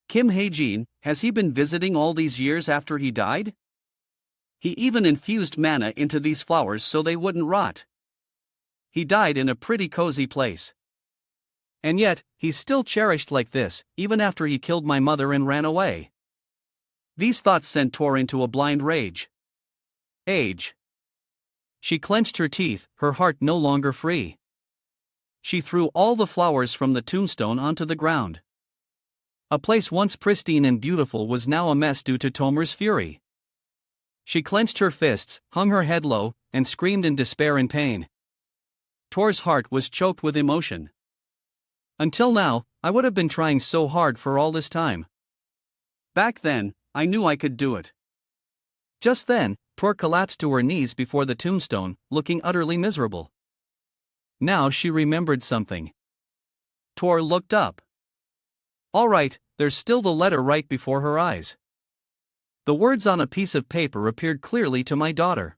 Kim Ha-jin, has he been visiting all these years after he died? He even infused mana into these flowers so they wouldn't rot. He died in a pretty cozy place. And yet, he's still cherished like this, even after he killed my mother and ran away. These thoughts sent Tor into a blind rage. Age. She clenched her teeth, her heart no longer free. She threw all the flowers from the tombstone onto the ground. A place once pristine and beautiful was now a mess due to Tomer's fury. She clenched her fists, hung her head low, and screamed in despair and pain. Tor's heart was choked with emotion. Until now, I would have been trying so hard for all this time. Back then, I knew I could do it. Just then, Tor collapsed to her knees before the tombstone, looking utterly miserable. Now she remembered something. Tor looked up. All right, there's still the letter right before her eyes. The words on a piece of paper appeared clearly to my daughter.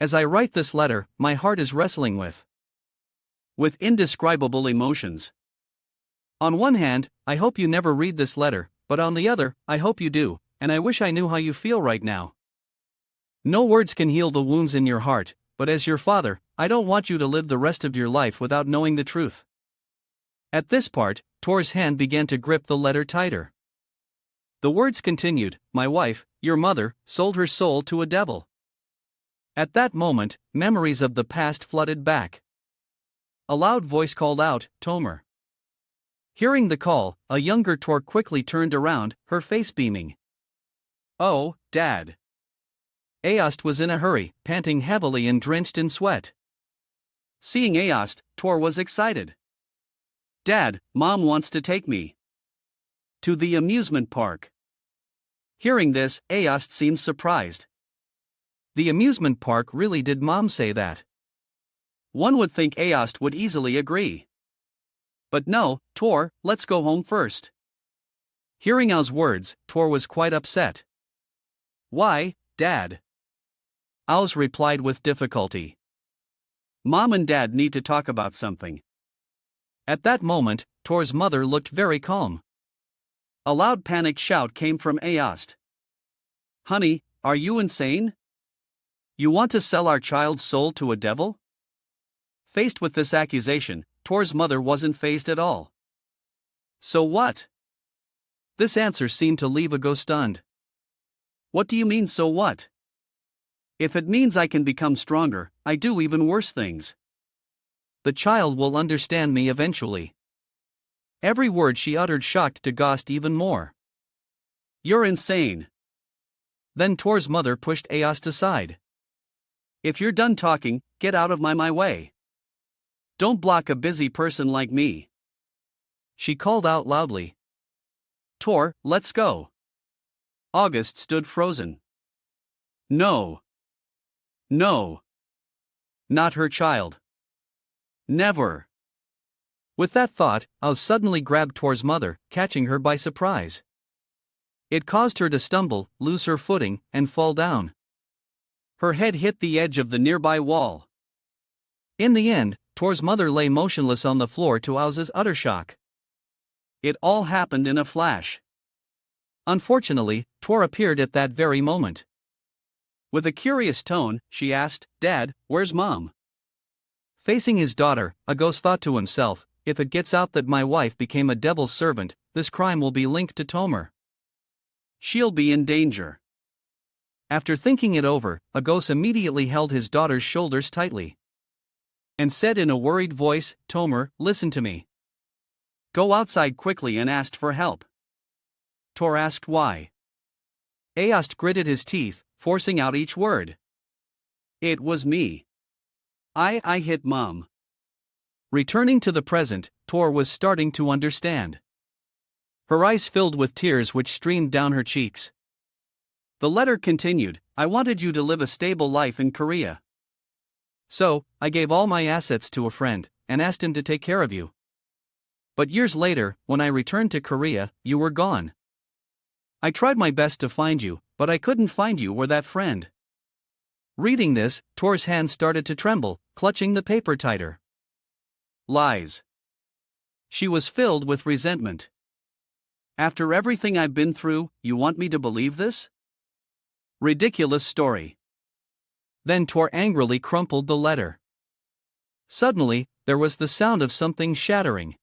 As I write this letter, my heart is wrestling with indescribable emotions. On one hand, I hope you never read this letter, but on the other, I hope you do, and I wish I knew how you feel right now. No words can heal the wounds in your heart, but as your father, I don't want you to live the rest of your life without knowing the truth. At this part, Tor's hand began to grip the letter tighter. The words continued, my wife, your mother, sold her soul to a devil. At that moment, memories of the past flooded back. A loud voice called out, Tomer. Hearing the call, a younger Tor quickly turned around, her face beaming. Oh, Dad. Aost was in a hurry, panting heavily and drenched in sweat. Seeing Aost, Tor was excited. Dad, Mom wants to take me to the amusement park. Hearing this, Aost seemed surprised. The amusement park really did Mom say that? One would think Aost would easily agree. But no, Tor, let's go home first. Hearing Ao's words, Tor was quite upset. Why, Dad? Aos replied with difficulty. Mom and Dad need to talk about something. At that moment, Tor's mother looked very calm. A loud panicked shout came from Aost. Honey, are you insane? You want to sell our child's soul to a devil? Faced with this accusation, Tor's mother wasn't fazed at all. So what? This answer seemed to leave Ago stunned. What do you mean, so what? If it means I can become stronger, I do even worse things. The child will understand me eventually. Every word she uttered shocked Dagost even more. You're insane. Then Tor's mother pushed Aost aside. If you're done talking, get out of my way. Don't block a busy person like me. She called out loudly. Tor, let's go. August stood frozen. No. No. Not her child. Never. With that thought, Aos suddenly grabbed Tor's mother, catching her by surprise. It caused her to stumble, lose her footing, and fall down. Her head hit the edge of the nearby wall. In the end, Tor's mother lay motionless on the floor to Aos's utter shock. It all happened in a flash. Unfortunately, Tor appeared at that very moment. With a curious tone, she asked, Dad, where's Mom? Facing his daughter, Agos thought to himself, if it gets out that my wife became a devil's servant, this crime will be linked to Tomer. She'll be in danger. After thinking it over, Agos immediately held his daughter's shoulders tightly. And said in a worried voice, Tomer, listen to me. Go outside quickly and ask for help. Tor asked why. Aost gritted his teeth, forcing out each word. It was me. I hit Mom. Returning to the present, Tor was starting to understand. Her eyes filled with tears which streamed down her cheeks. The letter continued, I wanted you to live a stable life in Korea. So, I gave all my assets to a friend, and asked him to take care of you. But years later, when I returned to Korea, you were gone. I tried my best to find you, but I couldn't find you or that friend. Reading this, Tor's hand started to tremble, clutching the paper tighter. Lies. She was filled with resentment. After everything I've been through, you want me to believe this? Ridiculous story. Then Tor angrily crumpled the letter. Suddenly, there was the sound of something shattering.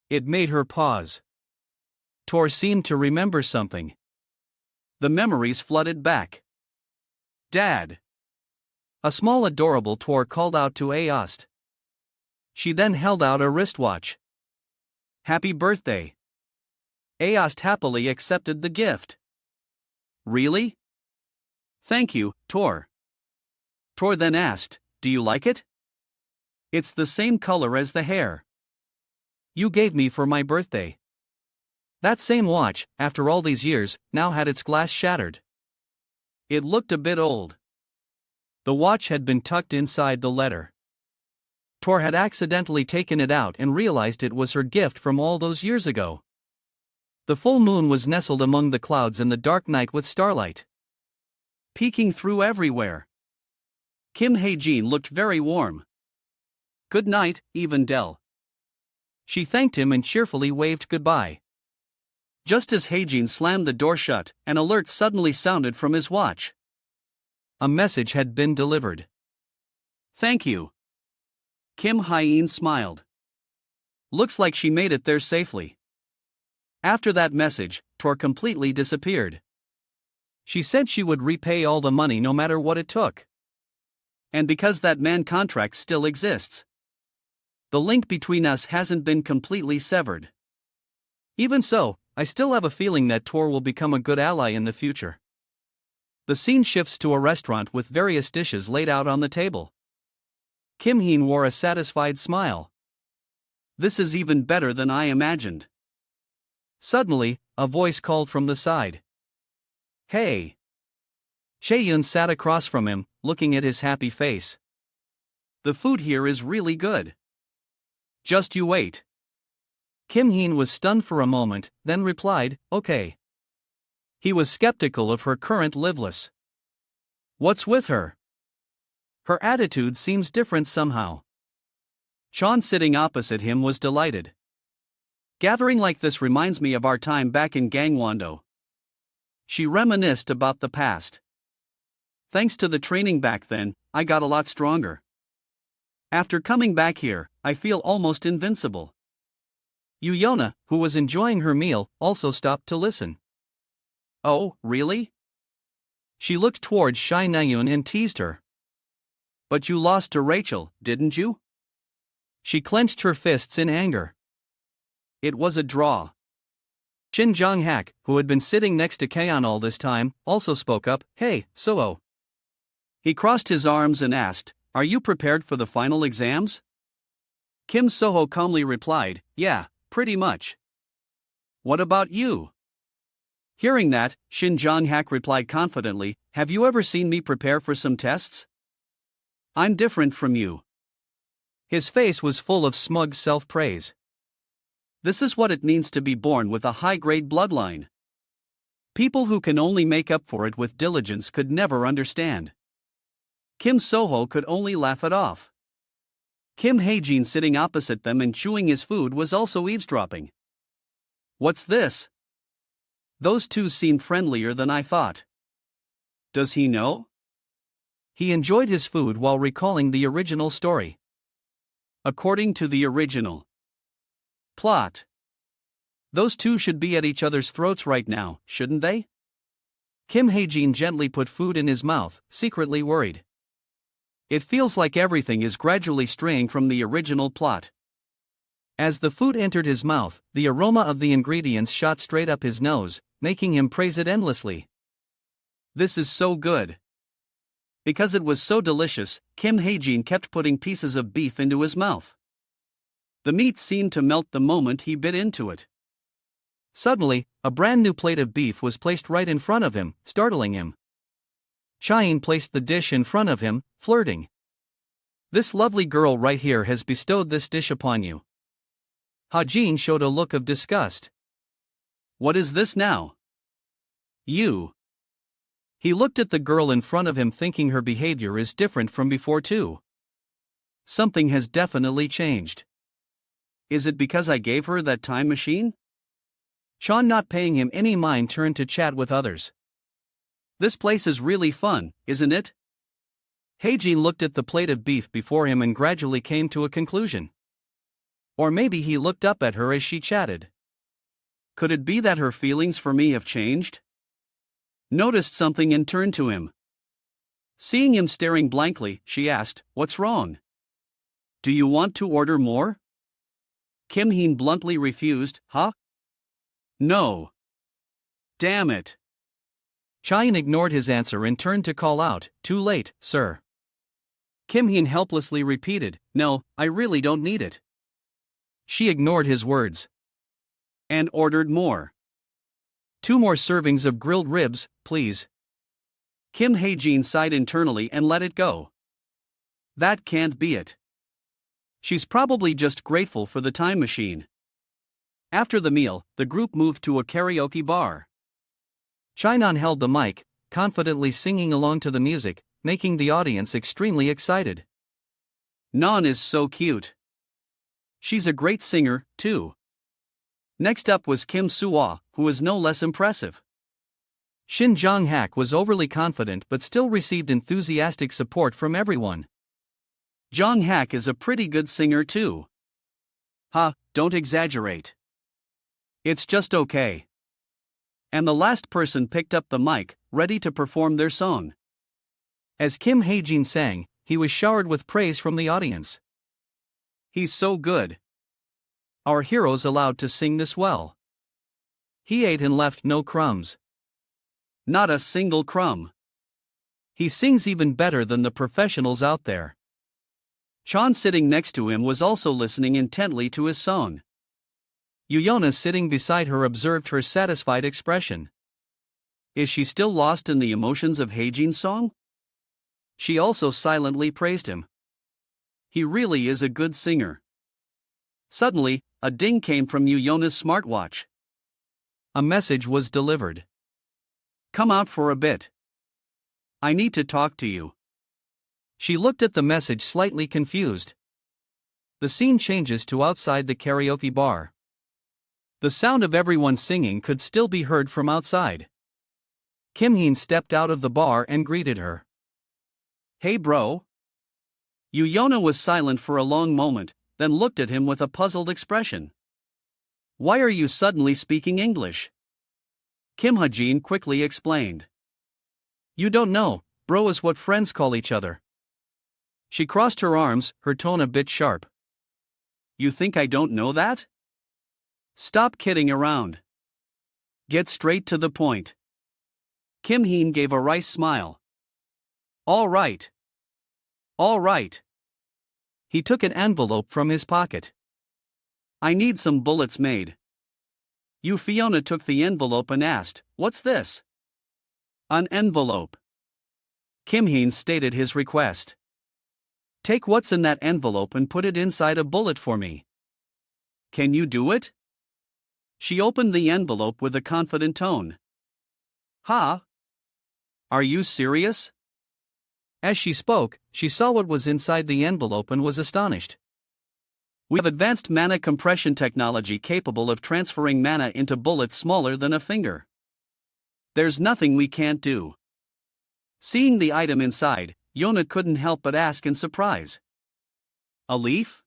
It made her pause. Tor seemed to remember something. The memories flooded back. Dad! A small adorable Tor called out to Aost. She then held out a wristwatch. Happy birthday! Aost happily accepted the gift. Really? Thank you, Tor. Tor then asked, do you like it? It's the same color as the hair you gave me for my birthday. That same watch, after all these years, now had its glass shattered. It looked a bit old. The watch had been tucked inside the letter. Tor had accidentally taken it out and realized it was her gift from all those years ago. The full moon was nestled among the clouds in the dark night with starlight peeking through everywhere. Kim Hae-jin looked very warm. Good night, Evandel. She thanked him and cheerfully waved goodbye. Just as Hae-jin slammed the door shut, an alert suddenly sounded from his watch. A message had been delivered. Thank you. Kim Hae-in smiled. Looks like she made it there safely. After that message, Tor completely disappeared. She said she would repay all the money no matter what it took. And because that man contract still exists, the link between us hasn't been completely severed. Even so, I still have a feeling that Tor will become a good ally in the future. The scene shifts to a restaurant with various dishes laid out on the table. Kim Heen wore a satisfied smile. This is even better than I imagined. Suddenly, a voice called from the side. Hey. Chaeyun sat across from him, looking at his happy face. The food here is really good. Just you wait. Kim Heen was stunned for a moment, then replied, okay. He was skeptical of her current liveless. What's with her? Her attitude seems different somehow. Sean sitting opposite him was delighted. Gathering like this reminds me of our time back in Gangwon-do. She reminisced about the past. Thanks to the training back then, I got a lot stronger. After coming back here, I feel almost invincible. Yuyona, who was enjoying her meal, also stopped to listen. Oh, really? She looked towards Shai Nayun and teased her. But you lost to Rachel, didn't you? She clenched her fists in anger. It was a draw. Shin Jong-hak, who had been sitting next to Kaeon all this time, also spoke up, hey, Soo. He crossed his arms and asked, are you prepared for the final exams? Kim Soho calmly replied, yeah, pretty much. What about you? Hearing that, Shin Jong-hak replied confidently, have you ever seen me prepare for some tests? I'm different from you. His face was full of smug self-praise. This is what it means to be born with a high-grade bloodline. People who can only make up for it with diligence could never understand. Kim Soho could only laugh it off. Kim Haejin sitting opposite them and chewing his food was also eavesdropping. What's this? Those two seem friendlier than I thought. Does he know? He enjoyed his food while recalling the original story. According to the original plot, those two should be at each other's throats right now, shouldn't they? Kim Haejin gently put food in his mouth, secretly worried. It feels like everything is gradually straying from the original plot. As the food entered his mouth, the aroma of the ingredients shot straight up his nose, making him praise it endlessly. This is so good. Because it was so delicious, Kim Haejin kept putting pieces of beef into his mouth. The meat seemed to melt the moment he bit into it. Suddenly, a brand new plate of beef was placed right in front of him, startling him. Chaeyin placed the dish in front of him, flirting. This lovely girl right here has bestowed this dish upon you. Ha-jin showed a look of disgust. What is this now? You. He looked at the girl in front of him thinking her behavior is different from before too. Something has definitely changed. Is it because I gave her that time machine? Sean, not paying him any mind, turned to chat with others. This place is really fun, isn't it? Haejin looked at the plate of beef before him and gradually came to a conclusion. Or maybe he looked up at her as she chatted. Could it be that her feelings for me have changed? Noticed something and turned to him. Seeing him staring blankly, she asked, what's wrong? Do you want to order more? Kim Heen bluntly refused, huh? No. Damn it. Chaeyin ignored his answer and turned to call out, too late, sir. Kim Heen helplessly repeated, no, I really don't need it. She ignored his words. And ordered more. 2 more servings of grilled ribs, please. Kim Haejin sighed internally and let it go. That can't be it. She's probably just grateful for the time machine. After the meal, the group moved to a karaoke bar. Chainan held the mic, confidently singing along to the music, making the audience extremely excited. Non is so cute. She's a great singer, too. Next up was Kim Soo-ah, who is no less impressive. Shin Jong-hak was overly confident but still received enthusiastic support from everyone. Jong-hak is a pretty good singer too. Ha, don't exaggerate. It's just okay. And the last person picked up the mic, ready to perform their song. As Kim Haejin sang, he was showered with praise from the audience. He's so good. Our hero's allowed to sing this well. He ate and left no crumbs. Not a single crumb. He sings even better than the professionals out there. Sean sitting next to him was also listening intently to his song. Yuyona sitting beside her observed her satisfied expression. Is she still lost in the emotions of Heijin's song? She also silently praised him. He really is a good singer. Suddenly, a ding came from Yuyona's smartwatch. A message was delivered. Come out for a bit. I need to talk to you. She looked at the message slightly confused. The scene changes to outside the karaoke bar. The sound of everyone singing could still be heard from outside. Kim-heen stepped out of the bar and greeted her. Hey bro. Yuyona was silent for a long moment, then looked at him with a puzzled expression. Why are you suddenly speaking English? Kim Ha-jin quickly explained. You don't know, bro is what friends call each other. She crossed her arms, her tone a bit sharp. You think I don't know that? Stop kidding around. Get straight to the point. Kim-heen gave a wry smile. All right. All right. He took an envelope from his pocket. I need some bullets made. Fiona took the envelope and asked, What's this? An envelope. Kim-heen stated his request. Take what's in that envelope and put it inside a bullet for me. Can you do it? She opened the envelope with a confident tone. Ha? Are you serious? As she spoke, she saw what was inside the envelope and was astonished. We have advanced mana compression technology capable of transferring mana into bullets smaller than a finger. There's nothing we can't do. Seeing the item inside, Yona couldn't help but ask in surprise. A leaf?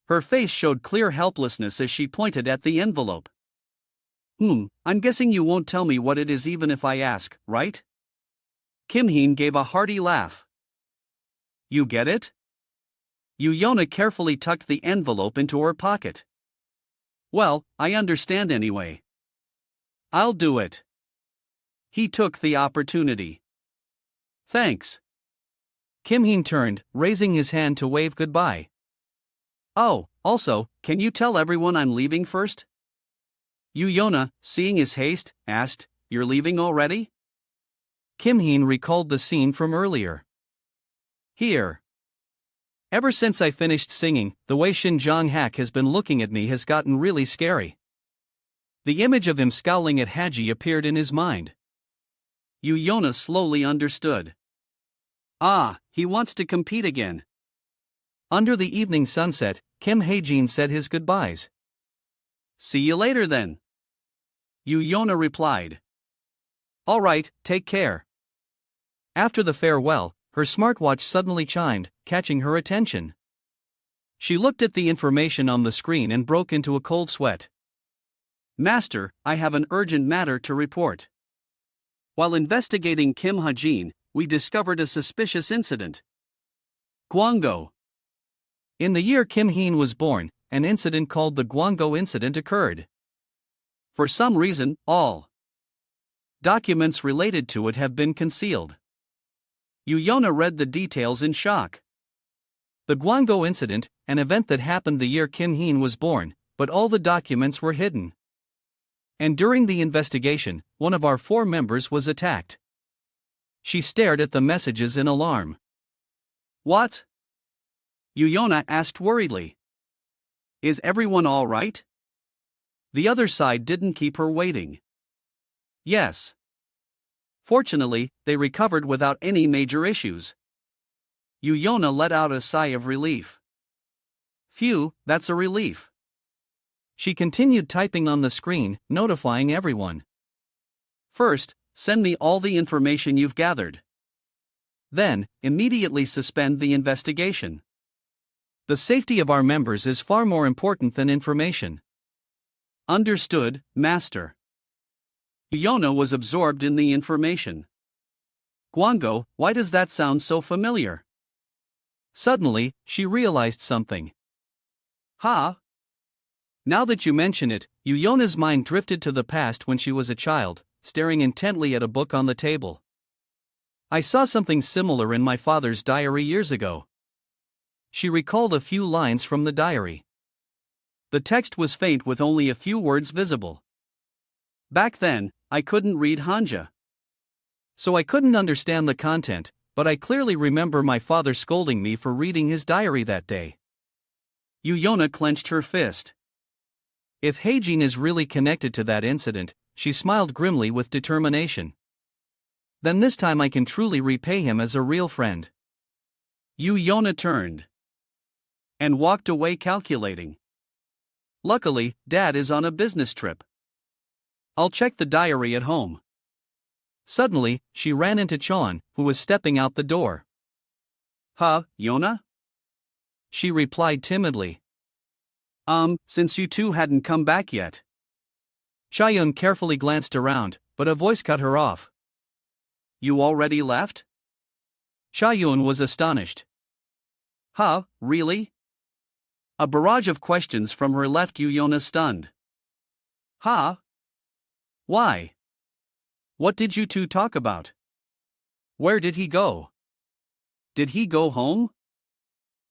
Her face showed clear helplessness as she pointed at the envelope. I'm guessing you won't tell me what it is even if I ask, right? Kim-heen gave a hearty laugh. You get it? Yuyona carefully tucked the envelope into her pocket. Well, I understand anyway. I'll do it. He took the opportunity. Thanks. Kim-heen turned, raising his hand to wave goodbye. Oh, also, can you tell everyone I'm leaving first? Yuyona, seeing his haste, asked, You're leaving already? Kim-heen recalled the scene from earlier. Here. Ever since I finished singing, the way Shin Jong-hak has been looking at me has gotten really scary. The image of him scowling at Haji appeared in his mind. Yuyona slowly understood. Ah, he wants to compete again. Under the evening sunset, Kim Hae-jin said his goodbyes. See you later then. Yuyona replied. All right, take care. After the farewell, her smartwatch suddenly chimed, catching her attention. She looked at the information on the screen and broke into a cold sweat. Master, I have an urgent matter to report. While investigating Kim Ha-jin, we discovered a suspicious incident. Guanggo. In the year Kim Heen was born, an incident called the Guanggo incident occurred. For some reason, all documents related to it have been concealed. Yuyona read the details in shock. The Guanggo incident, an event that happened the year Kim Heen was born, but all the documents were hidden. And during the investigation, one of our 4 members was attacked. She stared at the messages in alarm. What? Yuyona asked worriedly. Is everyone all right? The other side didn't keep her waiting. Yes. Fortunately, they recovered without any major issues. Yuyona let out a sigh of relief. Phew, that's a relief. She continued typing on the screen, notifying everyone. First, send me all the information you've gathered. Then, immediately suspend the investigation. The safety of our members is far more important than information. Understood, Master. Yuyona was absorbed in the information. Guanggo, why does that sound so familiar? Suddenly, she realized something. Ha! Now that you mention it, Yuyona's mind drifted to the past when she was a child, staring intently at a book on the table. I saw something similar in my father's diary years ago. She recalled a few lines from the diary. The text was faint with only a few words visible. Back then, I couldn't read Hanja. So I couldn't understand the content, but I clearly remember my father scolding me for reading his diary that day. Yuyona clenched her fist. If Heijin is really connected to that incident, she smiled grimly with determination. Then this time I can truly repay him as a real friend. Yuyona turned and walked away calculating. Luckily, Dad is on a business trip. I'll check the diary at home. Suddenly, she ran into Chon, who was stepping out the door. Huh, Yona? She replied timidly. Since you two hadn't come back yet. Chayun carefully glanced around, but a voice cut her off. You already left? Chayun was astonished. Huh, really? A barrage of questions from her left Yuyona stunned. Huh? Why? What did you two talk about? Where did he go? Did he go home?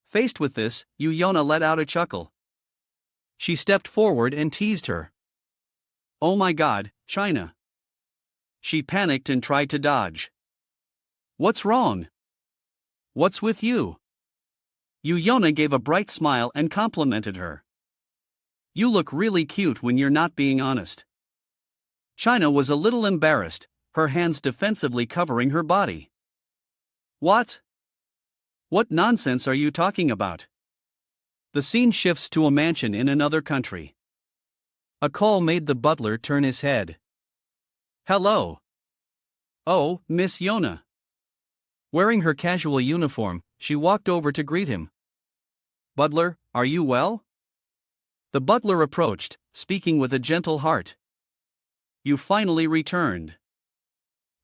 Faced with this, Yuyona let out a chuckle. She stepped forward and teased her. Oh my god, China. She panicked and tried to dodge. What's wrong? What's with you? Yuyona gave a bright smile and complimented her. You look really cute when you're not being honest. China was a little embarrassed, her hands defensively covering her body. What? What nonsense are you talking about? The scene shifts to a mansion in another country. A call made the butler turn his head. Hello. Oh, Miss Yona. Wearing her casual uniform, she walked over to greet him. Butler, are you well? The butler approached, speaking with a gentle heart. You finally returned.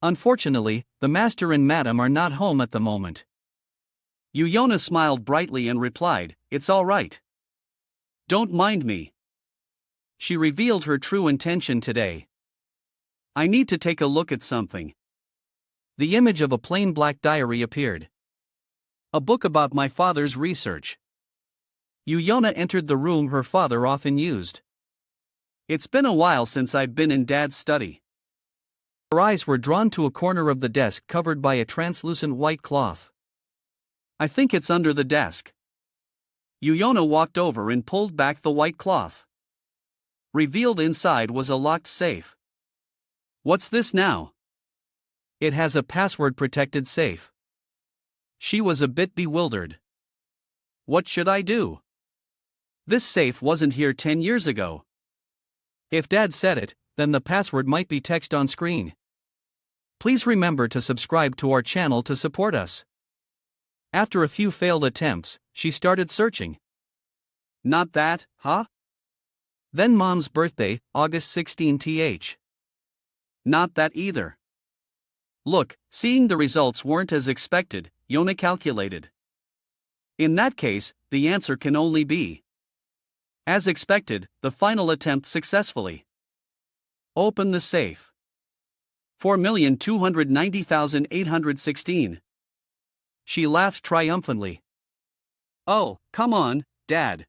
Unfortunately, the master and madam are not home at the moment. Yuyona smiled brightly and replied, It's all right. Don't mind me. She revealed her true intention today. I need to take a look at something. The image of a plain black diary appeared. A book about my father's research. Yuyona entered the room her father often used. It's been a while since I've been in Dad's study. Her eyes were drawn to a corner of the desk covered by a translucent white cloth. I think it's under the desk. Yuyona walked over and pulled back the white cloth. Revealed inside was a locked safe. What's this now? It has a password-protected safe. She was a bit bewildered. What should I do? This safe wasn't here 10 years ago. If Dad said it, then the password might be text on screen. Please remember to subscribe to our channel to support us. After a few failed attempts, she started searching. Not that, huh? Then Mom's birthday, August 16th. Not that either. Look, seeing the results weren't as expected, Yona calculated. In that case, the answer can only be. As expected, the final attempt successfully. Open the safe. 4,290,816. She laughed triumphantly. Oh, come on, Dad.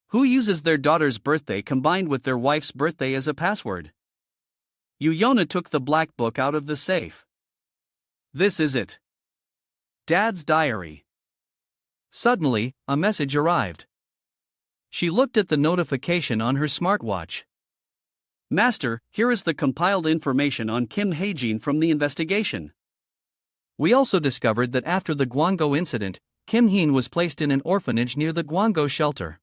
Who uses their daughter's birthday combined with their wife's birthday as a password? Yuyona took the black book out of the safe. This is it. Dad's diary. Suddenly, a message arrived. She looked at the notification on her smartwatch. Master, here is the compiled information on Kim Hae-jin from the investigation. We also discovered that after the Gwango incident, Kim Heen was placed in an orphanage near the Gwango shelter.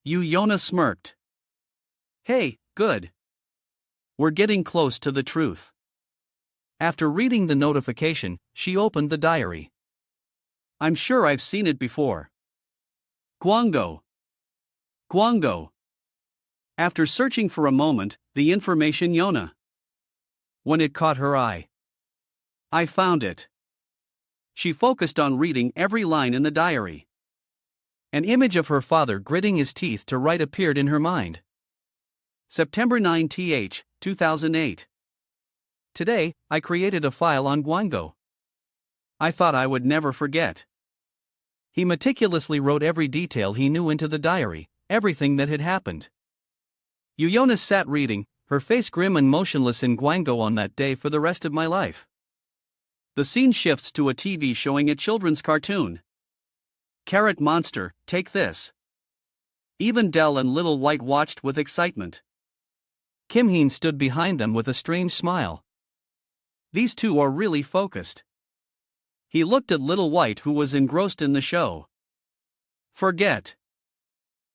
Yuyona smirked. Hey, good. We're getting close to the truth. After reading the notification, she opened the diary. I'm sure I've seen it before. Gwango. Gwango. After searching for a moment, the information Yona. When it caught her eye. I found it. She focused on reading every line in the diary. An image of her father gritting his teeth to write appeared in her mind. September 9th, 2008. Today, I created a file on Gwango. I thought I would never forget. He meticulously wrote every detail he knew into the diary, everything that had happened. Yuyona sat reading, her face grim and motionless in Guangzhou on that day for the rest of my life. The scene shifts to a TV showing a children's cartoon. Carrot Monster, take this. Even Dell and Little White watched with excitement. Kim Heen stood behind them with a strange smile. These two are really focused. He looked at Little White, who was engrossed in the show. Forget.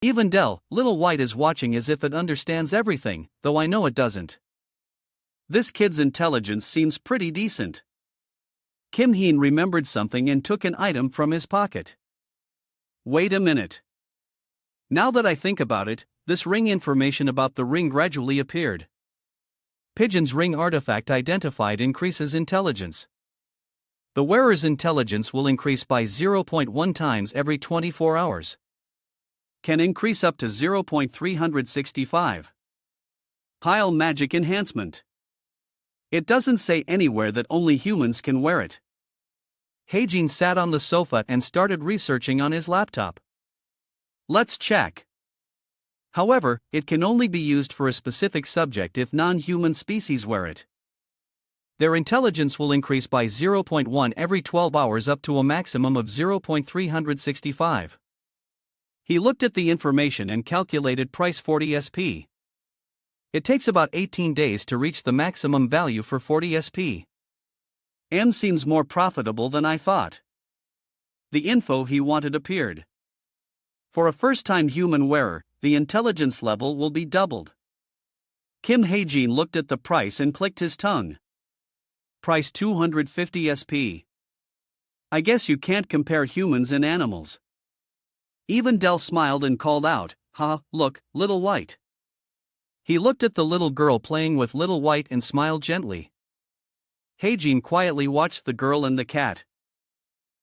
Even Dell, Little White is watching as if it understands everything, though I know it doesn't. This kid's intelligence seems pretty decent. Kim Heen remembered something and took an item from his pocket. Wait a minute. Now that I think about it, this ring information about the ring gradually appeared. Pigeon's ring artifact identified increases intelligence. The wearer's intelligence will increase by 0.1 times every 24 hours. Can increase up to 0.365. Pile magic enhancement. It doesn't say anywhere that only humans can wear it. Heijin sat on the sofa and started researching on his laptop. Let's check. However, it can only be used for a specific subject if non-human species wear it. Their intelligence will increase by 0.1 every 12 hours up to a maximum of 0.365. He looked at the information and calculated price 40 SP. It takes about 18 days to reach the maximum value for 40 SP. M seems more profitable than I thought. The info he wanted appeared. For a first-time human wearer, the intelligence level will be doubled. Kim Hae-jin looked at the price and clicked his tongue. Price 250 SP. I guess you can't compare humans and animals. Even Dell smiled and called out, "Ha, look, Little White." He looked at the little girl playing with Little White and smiled gently. Hae-jin quietly watched the girl and the cat.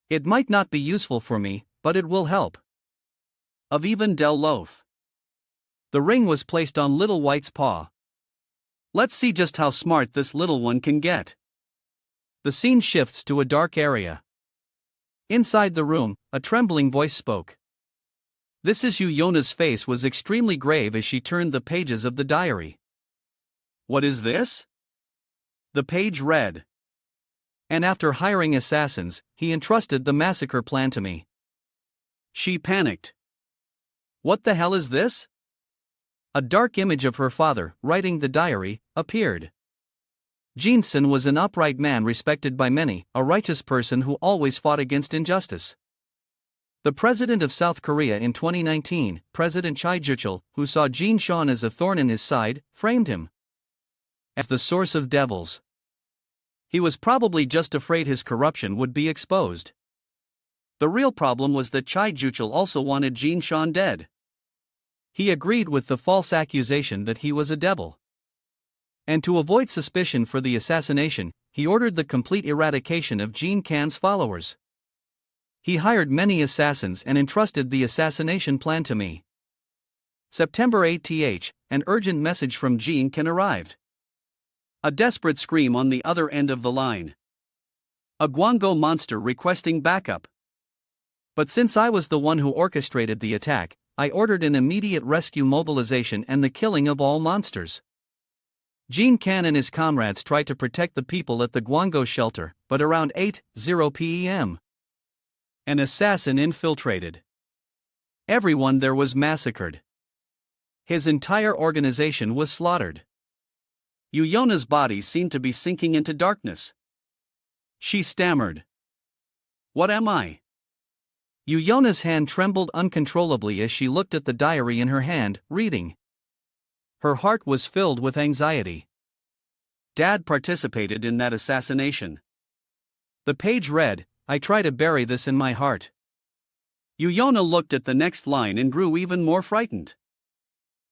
It might not be useful for me, but it will help. Of even Dell loaf. The ring was placed on Little White's paw. Let's see just how smart this little one can get. The scene shifts to a dark area. Inside the room, a trembling voice spoke. This is Yona's face was extremely grave as she turned the pages of the diary. What is this? The page read. And after hiring assassins, he entrusted the massacre plan to me. She panicked. What the hell is this? A dark image of her father, writing the diary, appeared. Jin-sun was an upright man respected by many, a righteous person who always fought against injustice. The president of South Korea in 2019, President Choi Ji-chul, who saw Jin Sean as a thorn in his side, framed him as the source of devils. He was probably just afraid his corruption would be exposed. The real problem was that Choi Ji-chul also wanted Jin Sean dead. He agreed with the false accusation that he was a devil. And to avoid suspicion for the assassination, he ordered the complete eradication of Jin Kan's followers. He hired many assassins and entrusted the assassination plan to me. September 8th, an urgent message from Jin Kan arrived. A desperate scream on the other end of the line. A Guangzhou monster requesting backup. But since I was the one who orchestrated the attack, I ordered an immediate rescue mobilization and the killing of all monsters. Jin Kan and his comrades tried to protect the people at the Guangzhou shelter, but around 8:00 p.m. an assassin infiltrated. Everyone there was massacred. His entire organization was slaughtered. Yona's body seemed to be sinking into darkness. She stammered. What am I? Yona's hand trembled uncontrollably as she looked at the diary in her hand, reading. Her heart was filled with anxiety. Dad participated in that assassination. The page read, I try to bury this in my heart. Yona looked at the next line and grew even more frightened.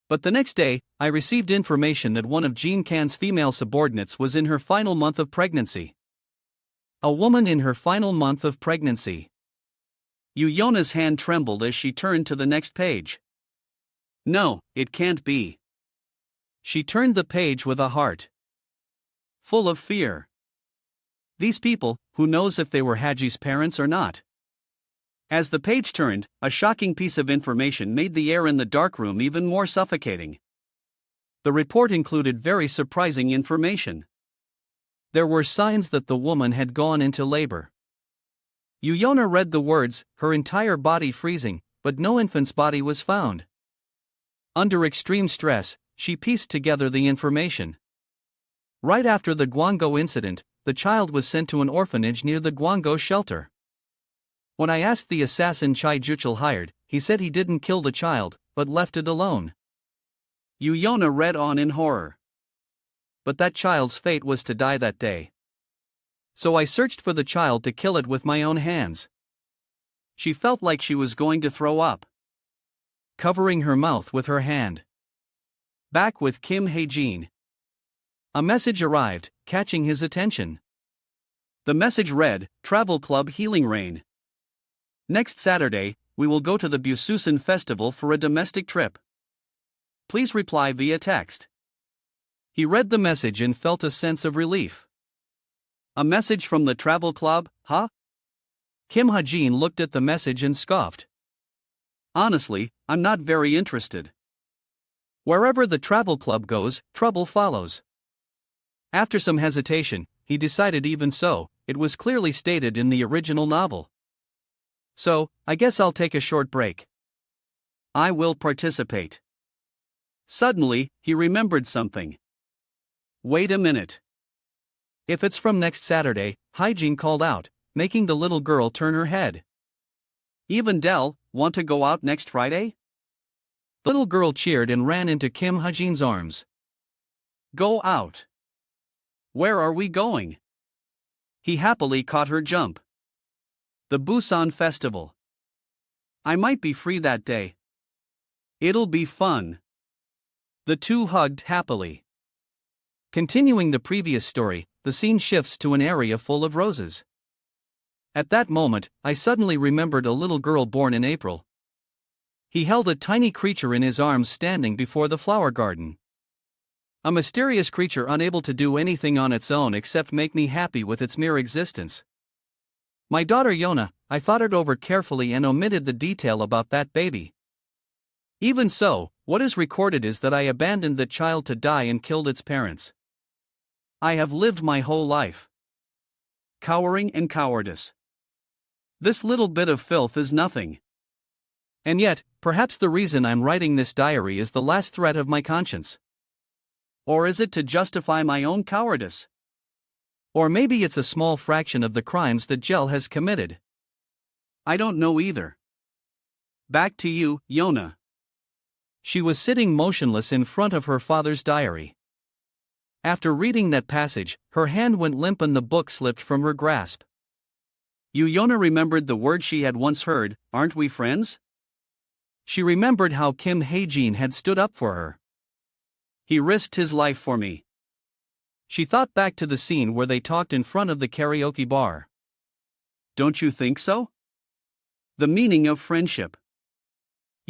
But the next day, I received information that one of Jin Kan's female subordinates was in her final month of pregnancy. A woman in her final month of pregnancy. Yona's hand trembled as she turned to the next page. No, it can't be. She turned the page with a heart full of fear. These people, who knows if they were Haji's parents or not? As the page turned, a shocking piece of information made the air in the dark room even more suffocating. The report included very surprising information. There were signs that the woman had gone into labor. Yuyona read the words, her entire body freezing, but no infant's body was found. Under extreme stress, she pieced together the information. Right after the Guangzhou incident, the child was sent to an orphanage near the Guangzhou shelter. When I asked the assassin Chai Juchel hired, he said he didn't kill the child, but left it alone. Yuyona read on in horror. But that child's fate was to die that day. So I searched for the child to kill it with my own hands. She felt like she was going to throw up, covering her mouth with her hand. Back with Kim Hae-jin. A message arrived, catching his attention. The message read, Travel Club Healing Rain. Next Saturday, we will go to the Bususan Festival for a domestic trip. Please reply via text. He read the message and felt a sense of relief. A message from the travel club, huh? Kim Ha-jin looked at the message and scoffed. Honestly, I'm not very interested. Wherever the travel club goes, trouble follows. After some hesitation, he decided even so, it was clearly stated in the original novel. So, I guess I'll take a short break. I will participate. Suddenly, he remembered something. Wait a minute. If it's from next Saturday, Hae-jin called out, making the little girl turn her head. Even Del, want to go out next Friday? The little girl cheered and ran into Kim Ha-jin's arms. Go out. Where are we going? He happily caught her jump. The Busan Festival. I might be free that day. It'll be fun. The two hugged happily. Continuing the previous story, the scene shifts to an area full of roses. At that moment, I suddenly remembered a little girl born in April. He held a tiny creature in his arms standing before the flower garden. A mysterious creature unable to do anything on its own except make me happy with its mere existence. My daughter Yona, I thought it over carefully and omitted the detail about that baby. Even so, what is recorded is that I abandoned the child to die and killed its parents. I have lived my whole life cowering and cowardice. This little bit of filth is nothing. And yet, perhaps the reason I'm writing this diary is the last threat of my conscience. Or is it to justify my own cowardice? Or maybe it's a small fraction of the crimes that Jel has committed. I don't know either. Back to you, Yona. She was sitting motionless in front of her father's diary. After reading that passage, her hand went limp and the book slipped from her grasp. Yona remembered the word she had once heard, aren't we friends? She remembered how Kim Hae-jin had stood up for her. He risked his life for me. She thought back to the scene where they talked in front of the karaoke bar. Don't you think so? The meaning of friendship.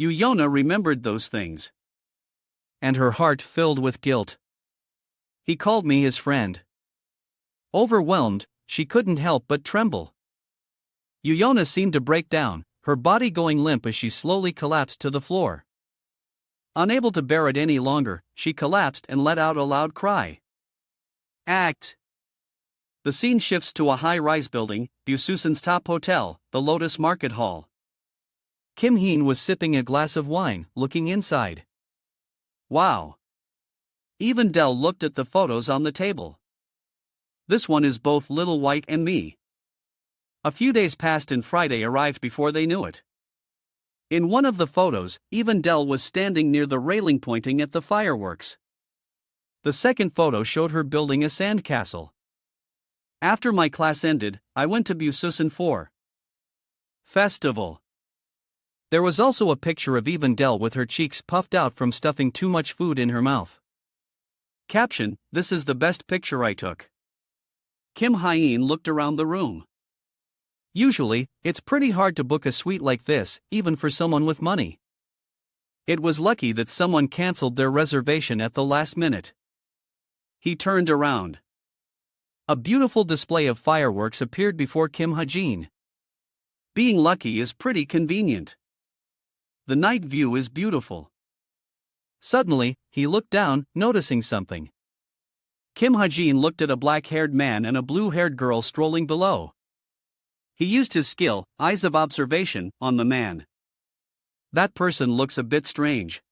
Yona remembered those things. And her heart filled with guilt. He called me his friend. Overwhelmed, she couldn't help but tremble. Yona seemed to break down, her body going limp as she slowly collapsed to the floor. Unable to bear it any longer, she collapsed and let out a loud cry. Act. The scene shifts to a high-rise building, Bususan's top hotel, the Lotus Market Hall. Kim Heen was sipping a glass of wine, looking inside. Wow. Even Del looked at the photos on the table. This one is both Little White and me. A few days passed and Friday arrived before they knew it. In one of the photos, even Del was standing near the railing pointing at the fireworks. The second photo showed her building a sandcastle. After my class ended, I went to Bususan for festival. There was also a picture of even Del with her cheeks puffed out from stuffing too much food in her mouth. Caption: This is the best picture I took. Kim Hae-jin looked around the room. Usually, it's pretty hard to book a suite like this, even for someone with money. It was lucky that someone cancelled their reservation at the last minute. He turned around. A beautiful display of fireworks appeared before Kim Ha-jin. Being lucky is pretty convenient. The night view is beautiful. Suddenly, he looked down, noticing something. Kim Ha-jin looked at a black-haired man and a blue-haired girl strolling below. He used his skill, eyes of observation, on the man. That person looks a bit strange.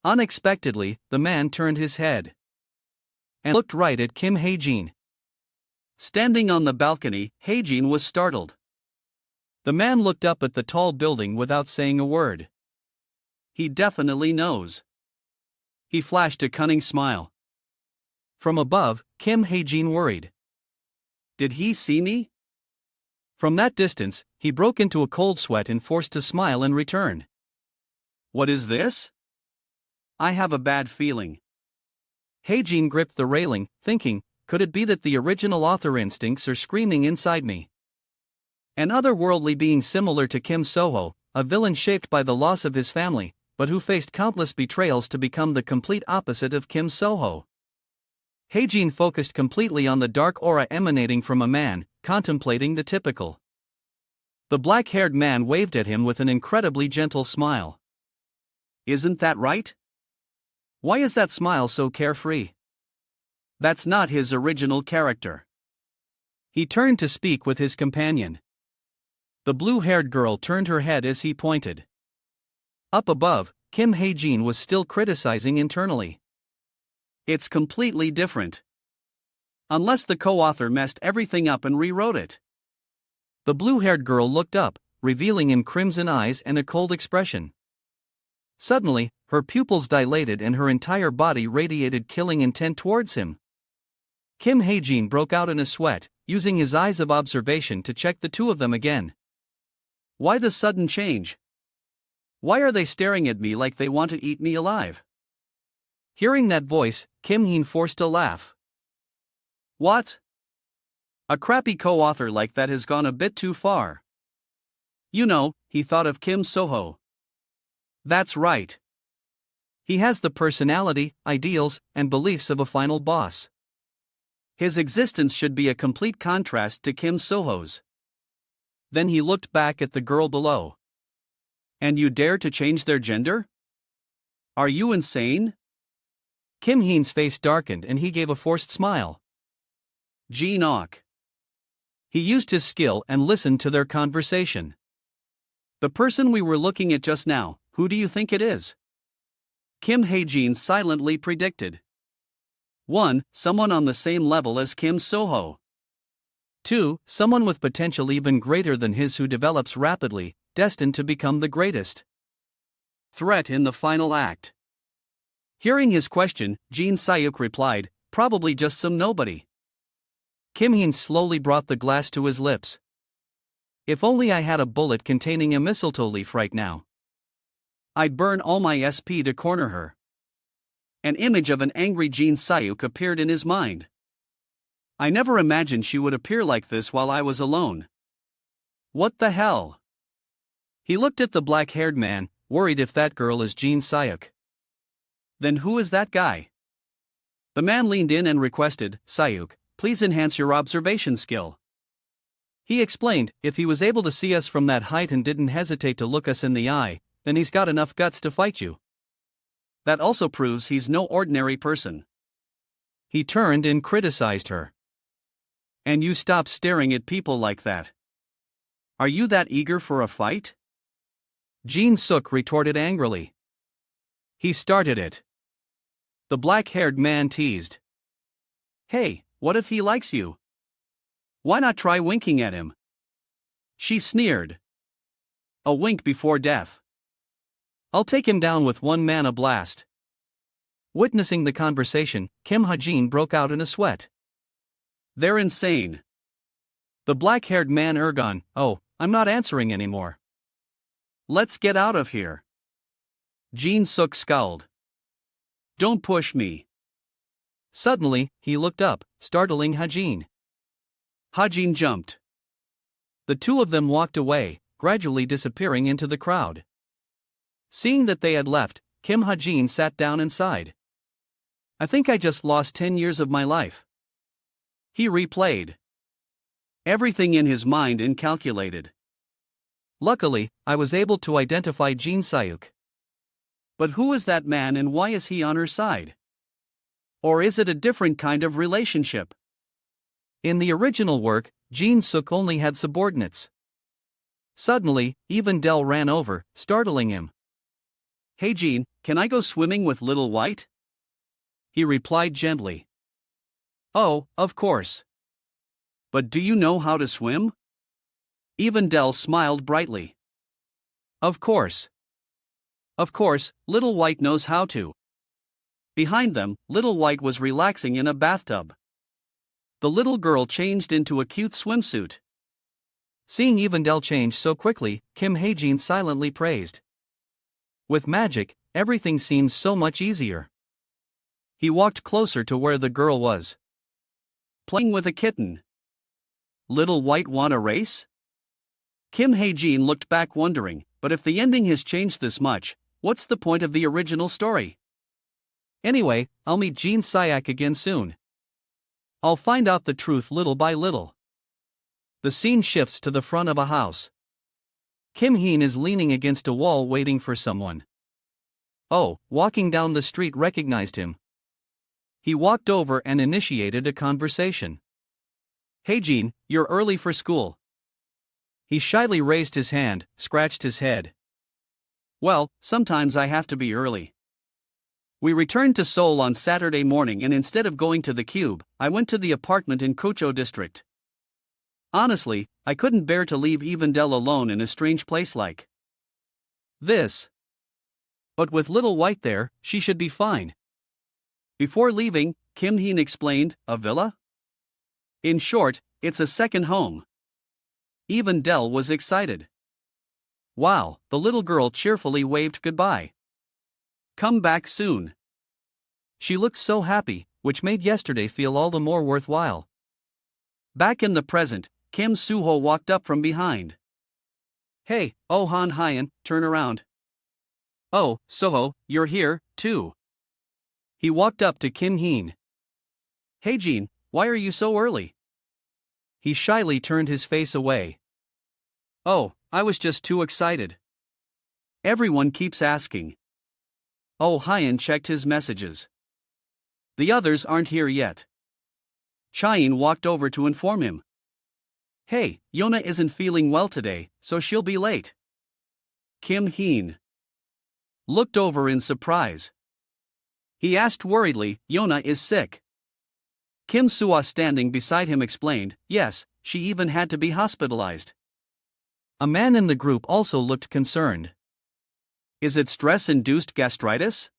Unexpectedly, the man turned his head and looked right at Kim Ha-jin. Standing on the balcony, Ha-jin was startled. The man looked up at the tall building without saying a word. He definitely knows. He flashed a cunning smile. From above, Kim Ha-jin worried. Did he see me? From that distance, he broke into a cold sweat and forced a smile in return. What is this? I have a bad feeling. Ha-jin gripped the railing, thinking, could it be that the original author instincts are screaming inside me? An otherworldly being similar to Kim Soho, a villain shaped by the loss of his family, but who faced countless betrayals to become the complete opposite of Kim Soho. Ha-jin focused completely on the dark aura emanating from a man, contemplating the typical. The black-haired man waved at him with an incredibly gentle smile. Isn't that right? Why is that smile so carefree? That's not his original character. He turned to speak with his companion. The blue-haired girl turned her head as he pointed. Up above, Kim Ha-jin was still criticizing internally. It's completely different. Unless the co-author messed everything up and rewrote it. The blue-haired girl looked up, revealing in crimson eyes and a cold expression. Suddenly, her pupils dilated and her entire body radiated killing intent towards him. Kim Ha-jin broke out in a sweat, using his eyes of observation to check the two of them again. Why the sudden change? Why are they staring at me like they want to eat me alive? Hearing that voice, Kim Ha-jin forced a laugh. What? A crappy co-author like that has gone a bit too far. You know, he thought of Kim Soho. That's right. He has the personality, ideals, and beliefs of a final boss. His existence should be a complete contrast to Kim Soho's. Then he looked back at the girl below. And you dare to change their gender? Are you insane? Kim Ha-jin's face darkened and he gave a forced smile. Knock. He used his skill and listened to their conversation. The person we were looking at just now, who do you think it is? Kim Ha-jin silently predicted. 1. Someone on the same level as Kim Soho. 2. Someone with potential even greater than his who develops rapidly, destined to become the greatest. Threat in the final act. Hearing his question, Jin Sayuk replied, probably just some nobody. Kim Ha-jin slowly brought the glass to his lips. If only I had a bullet containing a mistletoe leaf right now. I'd burn all my SP to corner her. An image of an angry Jin Sayuk appeared in his mind. I never imagined she would appear like this while I was alone. What the hell? He looked at the black-haired man, worried if that girl is Jin Sayuk. Then who is that guy? The man leaned in and requested, Sayuk, please enhance your observation skill. He explained, if he was able to see us from that height and didn't hesitate to look us in the eye, then he's got enough guts to fight you. That also proves he's no ordinary person. He turned and criticized her. And you stop staring at people like that. Are you that eager for a fight? Jin Suk retorted angrily. He started it. The black-haired man teased. Hey, what if he likes you? Why not try winking at him? She sneered. A wink before death. I'll take him down with one mana blast. Witnessing the conversation, Kim Ha-jin broke out in a sweat. They're insane. The black-haired man ergon, oh, I'm not answering anymore. Let's get out of here. Jin Suk scowled. Don't push me. Suddenly, he looked up, startling Ha-jin. Ha-jin jumped. The two of them walked away, gradually disappearing into the crowd. Seeing that they had left, Kim Ha-jin sat down and sighed. I think I just lost 10 years of my life. He replayed everything in his mind and calculated. Luckily, I was able to identify Jin Sayuk. But who is that man and why is he on her side? Or is it a different kind of relationship? In the original work, Jin Suk only had subordinates. Suddenly, even Del ran over, startling him. "Hey Jin, can I go swimming with Little White?" He replied gently. "Oh, of course. But do you know how to swim?" Even Del smiled brightly. Of course. Of course, Little White knows how to." Behind them, Little White was relaxing in a bathtub. The little girl changed into a cute swimsuit. Seeing Evendel change so quickly, Kim Hae-jin silently praised. With magic, everything seems so much easier. He walked closer to where the girl was. Playing with a kitten. Little White want a race? Kim Hae-jin looked back wondering, but if the ending has changed this much, what's the point of the original story? Anyway, I'll meet Jin Syak again soon. I'll find out the truth little by little. The scene shifts to the front of a house. Kim Heen is leaning against a wall waiting for someone. Oh, walking down the street recognized him. He walked over and initiated a conversation. "Hey Jin, you're early for school." He shyly raised his hand, scratched his head. "Well, sometimes I have to be early. We returned to Seoul on Saturday morning and instead of going to the Cube, I went to the apartment in Kucho district. Honestly, I couldn't bear to leave Evendel alone in a strange place like this. But with Little White there, she should be fine." Before leaving, Kim Heen explained, "A villa? In short, it's a second home." Evendel was excited. Wow, the little girl cheerfully waved goodbye. "Come back soon." She looked so happy, which made yesterday feel all the more worthwhile. Back in the present, Kim Soo-ho walked up from behind. "Hey, oh Han Hyen, turn around." "Oh, Soho, you're here, too." He walked up to Kim Heen. "Hey Jin, why are you so early?" He shyly turned his face away. "Oh, I was just too excited. Everyone keeps asking." Oh Hyen checked his messages. "The others aren't here yet." Chayin walked over to inform him. "Hey, Yona isn't feeling well today, so she'll be late." Kim Heen looked over in surprise. He asked worriedly, "Yona is sick?" Kim Soo-ah standing beside him explained, "Yes, she even had to be hospitalized." A man in the group also looked concerned. "Is it stress-induced gastritis?"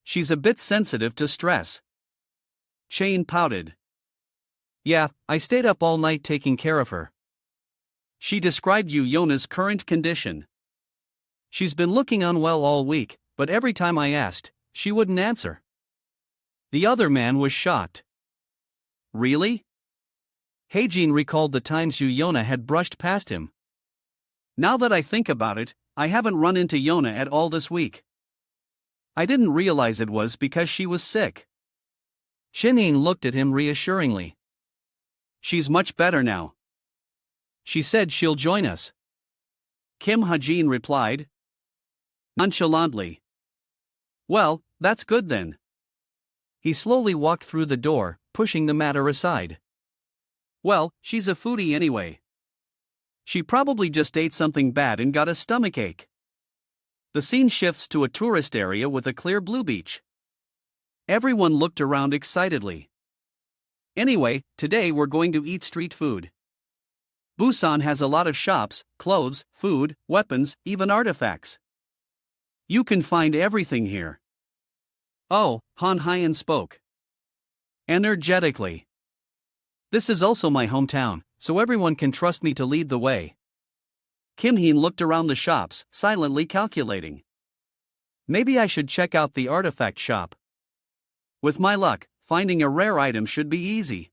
"She's a bit sensitive to stress." Chain pouted. "Yeah, I stayed up all night taking care of her." She described Yona's current condition. "She's been looking unwell all week, but every time I asked, she wouldn't answer." The other man was shocked. "Really?" Hae-jin recalled the times Yona had brushed past him. "Now that I think about it, I haven't run into Yona at all this week. I didn't realize it was because she was sick." Shin-in looked at him reassuringly. "She's much better now. She said she'll join us." Kim Ha-jin replied nonchalantly. "Well, that's good then." He slowly walked through the door, pushing the matter aside. "Well, she's a foodie anyway. She probably just ate something bad and got a stomachache." The scene shifts to a tourist area with a clear blue beach. Everyone looked around excitedly. "Anyway, today we're going to eat street food. Busan has a lot of shops, clothes, food, weapons, even artifacts. You can find everything here." Oh, Han Hyen spoke energetically. "This is also my hometown, so everyone can trust me to lead the way." Kim Heen looked around the shops, silently calculating. "Maybe I should check out the artifact shop. With my luck, finding a rare item should be easy."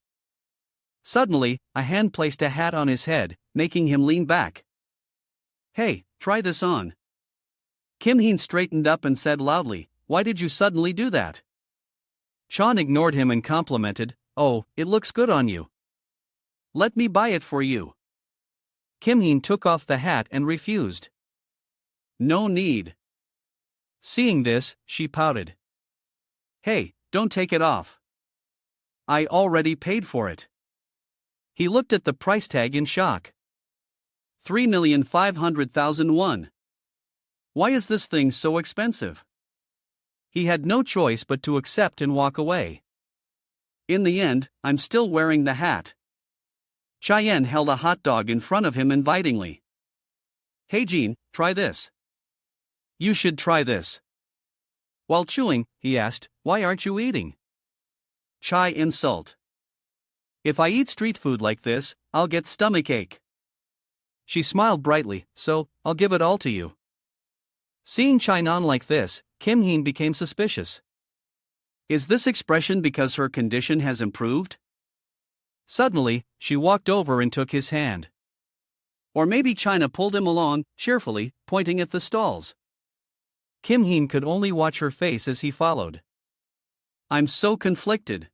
Suddenly, a hand placed a hat on his head, making him lean back. "Hey, try this on." Kim Heen straightened up and said loudly, "Why did you suddenly do that?" Chan ignored him and complimented, "Oh, it looks good on you. Let me buy it for you." Kim Heen took off the hat and refused. "No need. Seeing this, she pouted. Hey, don't take it off. I already paid for it. He looked at the price tag in shock. 3,500,000 won. Why is this thing so expensive? He had no choice but to accept and walk away. In the end, I'm still wearing the hat. Cheyenne held a hot dog in front of him invitingly. Hey Jean, try this. You should try this. While chewing, he asked, why aren't you eating? Chai insult. If I eat street food like this, I'll get stomachache. She smiled brightly, so, I'll give it all to you. Seeing Chainan like this, Kim Heen became suspicious. Is this expression because her condition has improved? Suddenly, she walked over and took his hand. Or maybe China pulled him along, cheerfully, pointing at the stalls. Kim Heen could only watch her face as he followed. I'm so conflicted.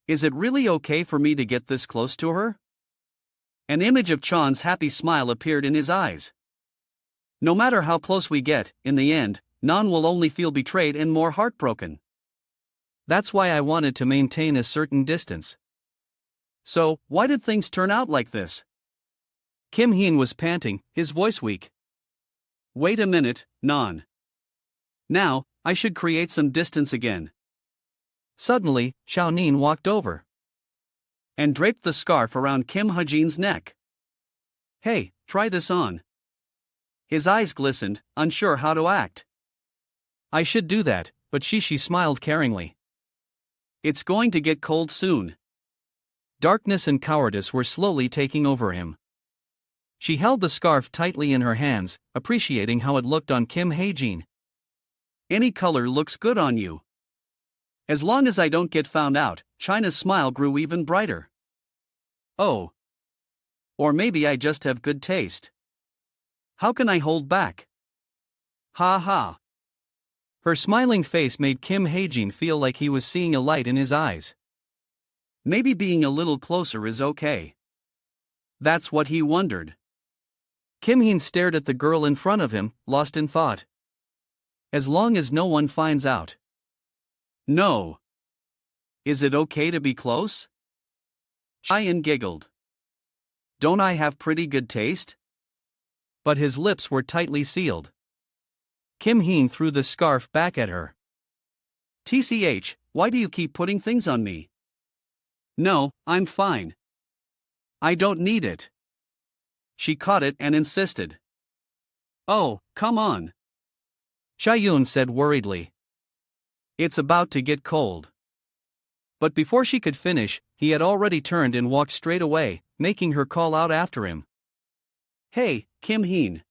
Is it really okay for me to get this close to her? An image of Chan's happy smile appeared in his eyes. No matter how close we get, in the end, Nan will only feel betrayed and more heartbroken. That's why I wanted to maintain a certain distance. So, why did things turn out like this? Kim Heen was panting, his voice weak. Wait a minute, Nan. Now, I should create some distance again. Suddenly, Xiaonin walked over and draped the scarf around Kim Hajin's neck. Hey, try this on. His eyes glistened, unsure how to act. I should do that, but she smiled caringly. It's going to get cold soon. Darkness and cowardice were slowly taking over him. She held the scarf tightly in her hands, appreciating how it looked on Kim Hae-jin. Any color looks good on you. As long as I don't get found out, China's smile grew even brighter. Oh. Or maybe I just have good taste. How can I hold back? Ha ha. Her smiling face made Kim Hae-jin feel like he was seeing a light in his eyes. Maybe being a little closer is okay. That's what he wondered. Kim Heen stared at the girl in front of him, lost in thought. As long as no one finds out. No. Is it okay to be close? Cheyenne giggled. Don't I have pretty good taste? But his lips were tightly sealed. Kim Heen threw the scarf back at her. TCH, why do you keep putting things on me? No, I'm fine. I don't need it. She caught it and insisted. Oh, come on. Chayun said worriedly. It's about to get cold. But before she could finish, he had already turned and walked straight away, making her call out after him. Hey, Kim Heen.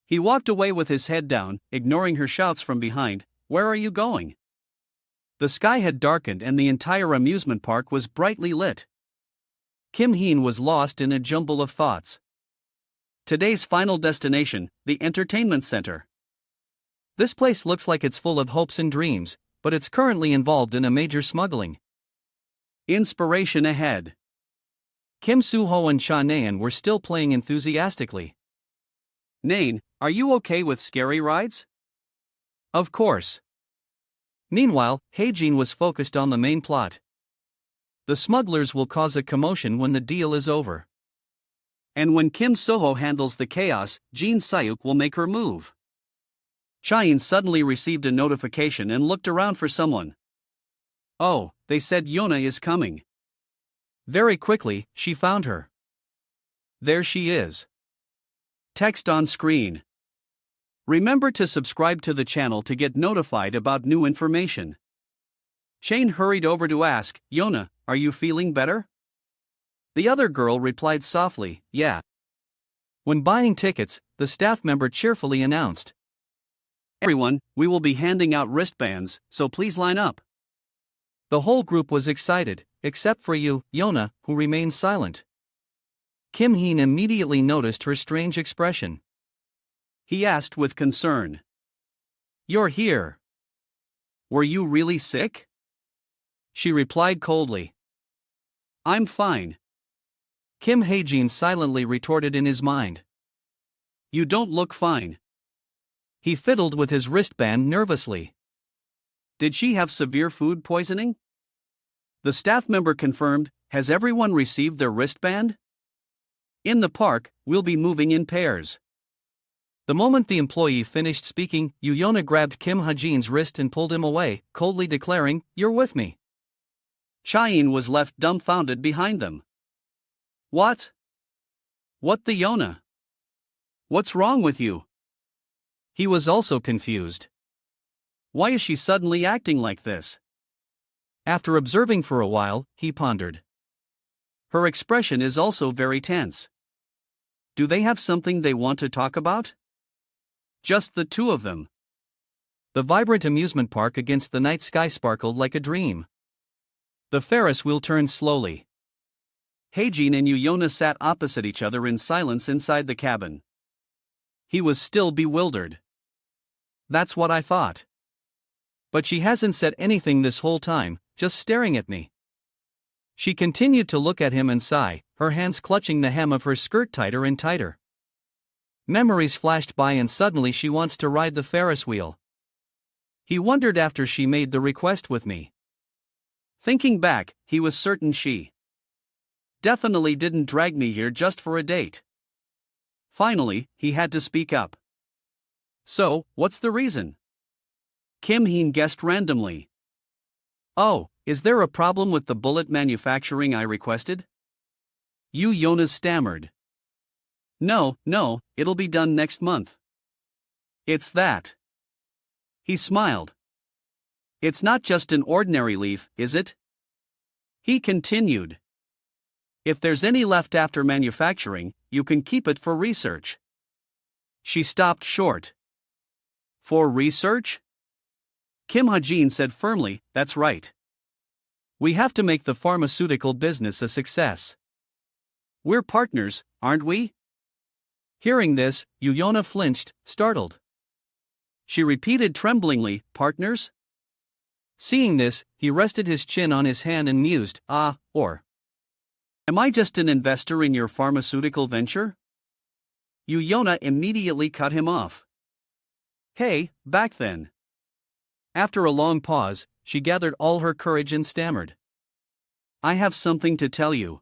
He walked away with his head down, ignoring her shouts from behind. Where are you going? The sky had darkened and the entire amusement park was brightly lit. Kim Heen was lost in a jumble of thoughts. Today's final destination, the entertainment center. This place looks like it's full of hopes and dreams, but it's currently involved in a major smuggling. Inspiration ahead. Kim Soo-ho and Cha Naeun were still playing enthusiastically. Naeun, are you okay with scary rides? Of course. Meanwhile, Hae-jin was focused on the main plot. The smugglers will cause a commotion when the deal is over. And when Kim Soho handles the chaos, Jin Sayuk will make her move. Chayin suddenly received a notification and looked around for someone. Oh, they said Yona is coming. Very quickly, she found her. There she is. Text on screen. Remember to subscribe to the channel to get notified about new information. Shane hurried over to ask, Yona, are you feeling better? The other girl replied softly, yeah. When buying tickets, the staff member cheerfully announced. Everyone, we will be handing out wristbands, so please line up. The whole group was excited, except for you, Yona, who remained silent. Kim Heen immediately noticed her strange expression. He asked with concern. You're here. Were you really sick? She replied coldly. I'm fine. Kim Hae-jin silently retorted in his mind. You don't look fine. He fiddled with his wristband nervously. Did she have severe food poisoning? The staff member confirmed. Has everyone received their wristband? In the park, we'll be moving in pairs. The moment the employee finished speaking, Yuyona grabbed Kim Ha-jin's wrist and pulled him away, coldly declaring, "You're with me." Chaein was left dumbfounded behind them. What? What the Yona? What's wrong with you? He was also confused. Why is she suddenly acting like this? After observing for a while, he pondered. Her expression is also very tense. Do they have something they want to talk about? Just the two of them. The vibrant amusement park against the night sky sparkled like a dream. The Ferris wheel turned slowly. Heijin and Yuyona sat opposite each other in silence inside the cabin. He was still bewildered. That's what I thought. But she hasn't said anything this whole time, just staring at me. She continued to look at him and sigh, her hands clutching the hem of her skirt tighter and tighter. Memories flashed by and suddenly she wants to ride the Ferris wheel. He wondered after she made the request with me. Thinking back, he was certain she definitely didn't drag me here just for a date. Finally, he had to speak up. So, what's the reason? Kim Heen guessed randomly. Oh, is there a problem with the bullet manufacturing I requested? Yuyona stammered. No, it'll be done next month. It's that. He smiled. It's not just an ordinary leaf, is it? He continued. If there's any left after manufacturing, you can keep it for research. She stopped short. For research? Kim Ha-jin said firmly, that's right. We have to make the pharmaceutical business a success. We're partners, aren't we? Hearing this, Yuyona flinched, startled. She repeated tremblingly, partners? Seeing this, he rested his chin on his hand and mused, or am I just an investor in your pharmaceutical venture? Yuyona immediately cut him off. Hey, back then. After a long pause, she gathered all her courage and stammered. I have something to tell you.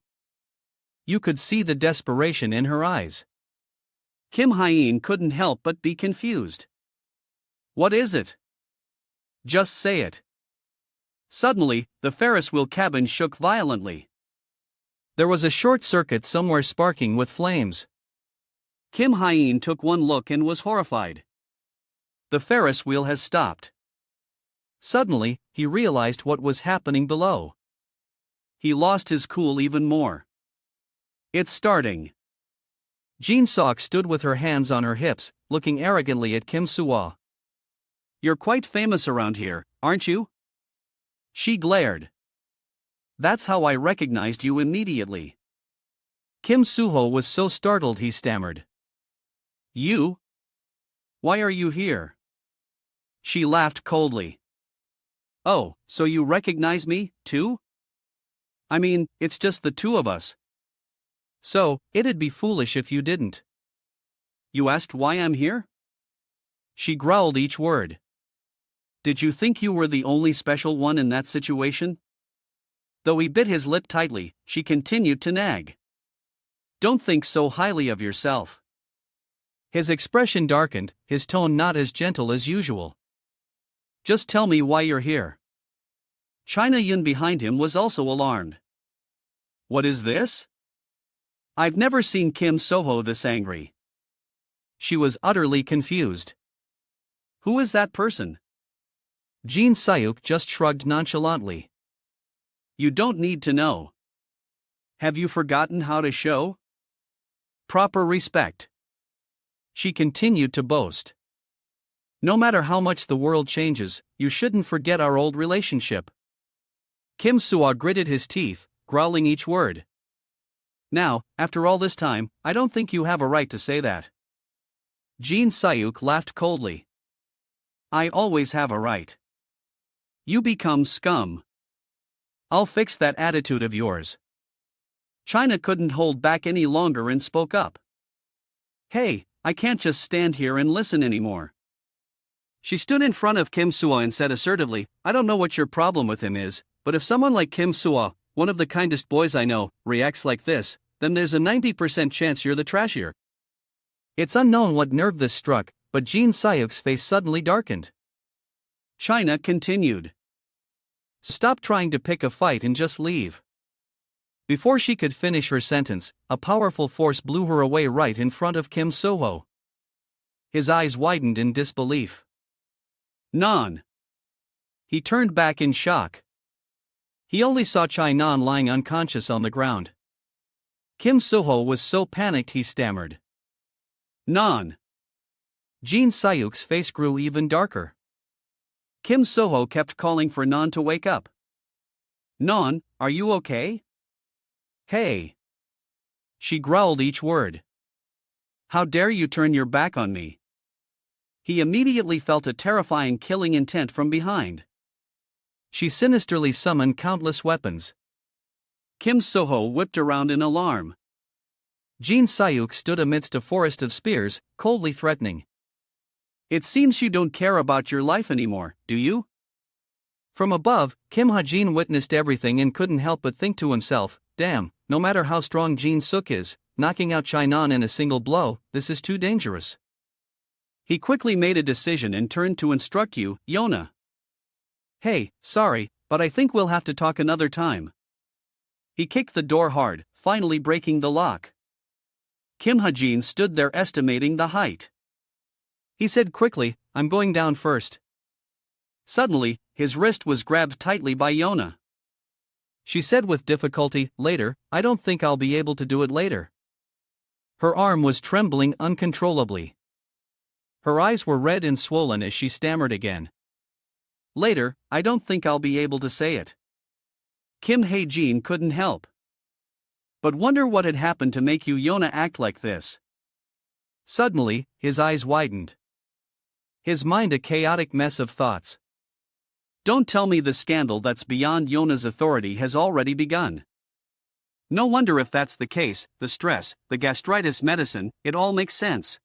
You could see the desperation in her eyes. Kim Ha-jin couldn't help but be confused. What is it? Just say it. Suddenly, the Ferris wheel cabin shook violently. There was a short circuit somewhere sparking with flames. Kim Ha-jin took one look and was horrified. The Ferris wheel has stopped. Suddenly, he realized what was happening below. He lost his cool even more. It's starting. Jin Sok stood with her hands on her hips, looking arrogantly at Kim Suwa. You're quite famous around here, aren't you? She glared. That's how I recognized you immediately. Kim Suho was so startled he stammered. You? Why are you here? She laughed coldly. Oh, so you recognize me, too? I mean, it's just the two of us. So, it'd be foolish if you didn't. You asked why I'm here? She growled each word. Did you think you were the only special one in that situation? Though he bit his lip tightly, she continued to nag. Don't think so highly of yourself. His expression darkened, his tone not as gentle as usual. Just tell me why you're here. China Yun behind him was also alarmed. What is this? I've never seen Kim Soho this angry. She was utterly confused. Who is that person? Jin Sayuk just shrugged nonchalantly. You don't need to know. Have you forgotten how to show proper respect? She continued to boast. No matter how much the world changes, you shouldn't forget our old relationship. Kim Suwa gritted his teeth, growling each word. Now, after all this time, I don't think you have a right to say that. Jin Sayuk laughed coldly. I always have a right. You become scum. I'll fix that attitude of yours. China couldn't hold back any longer and spoke up. Hey, I can't just stand here and listen anymore. She stood in front of Kim Suo and said assertively, I don't know what your problem with him is, but if someone like Kim Suo, one of the kindest boys I know, reacts like this, then there's a 90% chance you're the trashier. It's unknown what nerve this struck, but Jin Sayuk's face suddenly darkened. China continued. Stop trying to pick a fight and just leave. Before she could finish her sentence, a powerful force blew her away right in front of Kim Soho. His eyes widened in disbelief. Non. He turned back in shock. He only saw Chai Non lying unconscious on the ground. Kim Soho was so panicked he stammered. Non. Jin Sayuk's face grew even darker. Kim Soho kept calling for Non to wake up. Non, are you okay? Hey. She growled each word. How dare you turn your back on me? He immediately felt a terrifying killing intent from behind. She sinisterly summoned countless weapons. Kim Soho whipped around in alarm. Jin Sayuk stood amidst a forest of spears, coldly threatening. It seems you don't care about your life anymore, do you? From above, Kim Ha-jin witnessed everything and couldn't help but think to himself, damn, no matter how strong Jin Suk is, knocking out Chai Non in a single blow, this is too dangerous. He quickly made a decision and turned to instruct you, Yona. Hey, sorry, but I think we'll have to talk another time. He kicked the door hard, finally breaking the lock. Kim Ha-jin stood there estimating the height. He said quickly, I'm going down first. Suddenly, his wrist was grabbed tightly by Yona. She said with difficulty, later, I don't think I'll be able to do it later. Her arm was trembling uncontrollably. Her eyes were red and swollen as she stammered again. Later, I don't think I'll be able to say it. Kim Ha-jin couldn't help but wonder what had happened to make you Yona act like this. Suddenly, his eyes widened. His mind a chaotic mess of thoughts. Don't tell me the scandal that's beyond Yona's authority has already begun. No wonder if that's the case, the stress, the gastritis medicine, it all makes sense.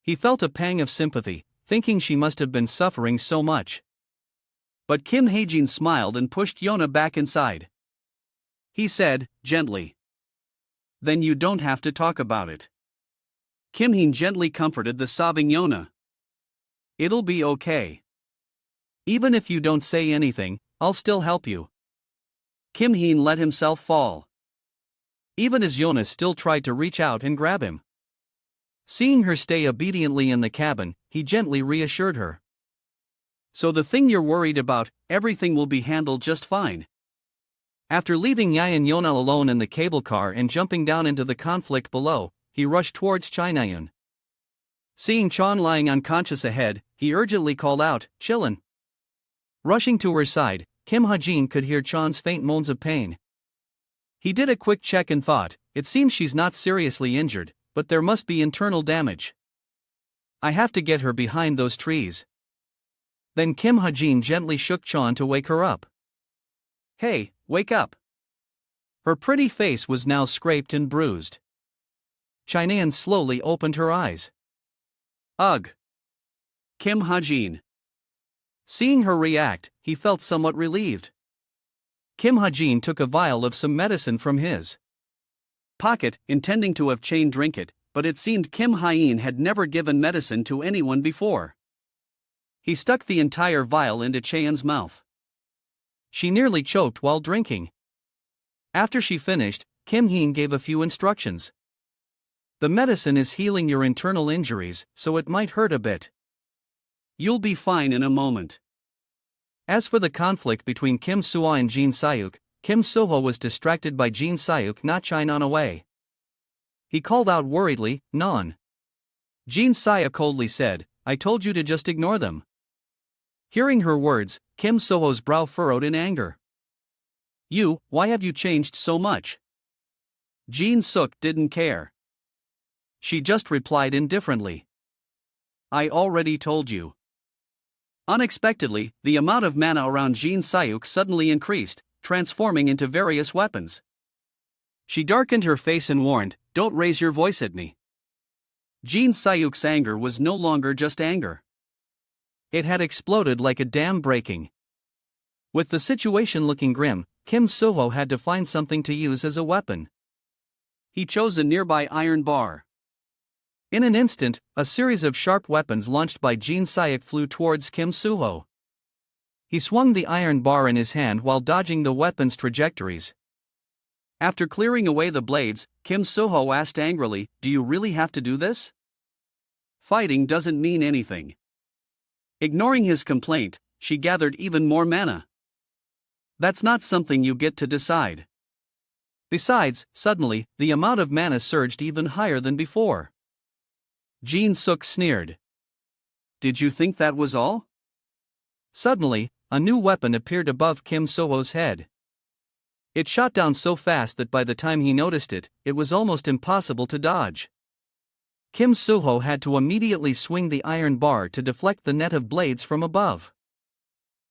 He felt a pang of sympathy, thinking she must have been suffering so much. But Kim Ha-jin smiled and pushed Yona back inside. He said, gently. Then you don't have to talk about it. Kim Heen gently comforted the sobbing Yona. It'll be okay. Even if you don't say anything, I'll still help you. Kim Heen let himself fall. Even as Yona still tried to reach out and grab him. Seeing her stay obediently in the cabin, he gently reassured her. So the thing you're worried about, everything will be handled just fine. After leaving Yai and Yona alone in the cable car and jumping down into the conflict below, he rushed towards Chainayun. Seeing Chon lying unconscious ahead, he urgently called out, Chillin. Rushing to her side, Kim Ha-jin could hear Chon's faint moans of pain. He did a quick check and thought, it seems she's not seriously injured, but there must be internal damage. I have to get her behind those trees. Then Kim Ha-jin gently shook Chon to wake her up. Hey, wake up. Her pretty face was now scraped and bruised. Chinayan slowly opened her eyes. Ugh. Kim Ha-jin. Seeing her react, he felt somewhat relieved. Kim Ha-jin took a vial of some medicine from his pocket, intending to have Chain drink it, but it seemed Kim Ha-jin had never given medicine to anyone before. He stuck the entire vial into Chayan's mouth. She nearly choked while drinking. After she finished, Kim Heen gave a few instructions. The medicine is healing your internal injuries, so it might hurt a bit. You'll be fine in a moment. As for the conflict between Kim Suo and Jin Sayuk, Kim Soho was distracted by Jin Sayuk not Chinon away. He called out worriedly, Non. Jin Sayuk coldly said, I told you to just ignore them. Hearing her words, Kim Soho's brow furrowed in anger. You, why have you changed so much? Jin Suk didn't care. She just replied indifferently. I already told you. Unexpectedly, the amount of mana around Jin Sayuk suddenly increased, transforming into various weapons. She darkened her face and warned, Don't raise your voice at me. Jin Sayuk's anger was no longer just anger. It had exploded like a dam breaking. With the situation looking grim, Kim Soo-ho had to find something to use as a weapon. He chose a nearby iron bar. In an instant, a series of sharp weapons launched by Jin Sayuk flew towards Kim Soo-ho. He swung the iron bar in his hand while dodging the weapons' trajectories. After clearing away the blades, Kim Soo-ho asked angrily, "Do you really have to do this? Fighting doesn't mean anything." Ignoring his complaint, she gathered even more mana. That's not something you get to decide. Besides, suddenly, the amount of mana surged even higher than before. Jin Suk sneered. "Did you think that was all?" Suddenly, a new weapon appeared above Kim Soo-ho's head. It shot down so fast that by the time he noticed it, it was almost impossible to dodge. Kim Soo-ho had to immediately swing the iron bar to deflect the net of blades from above.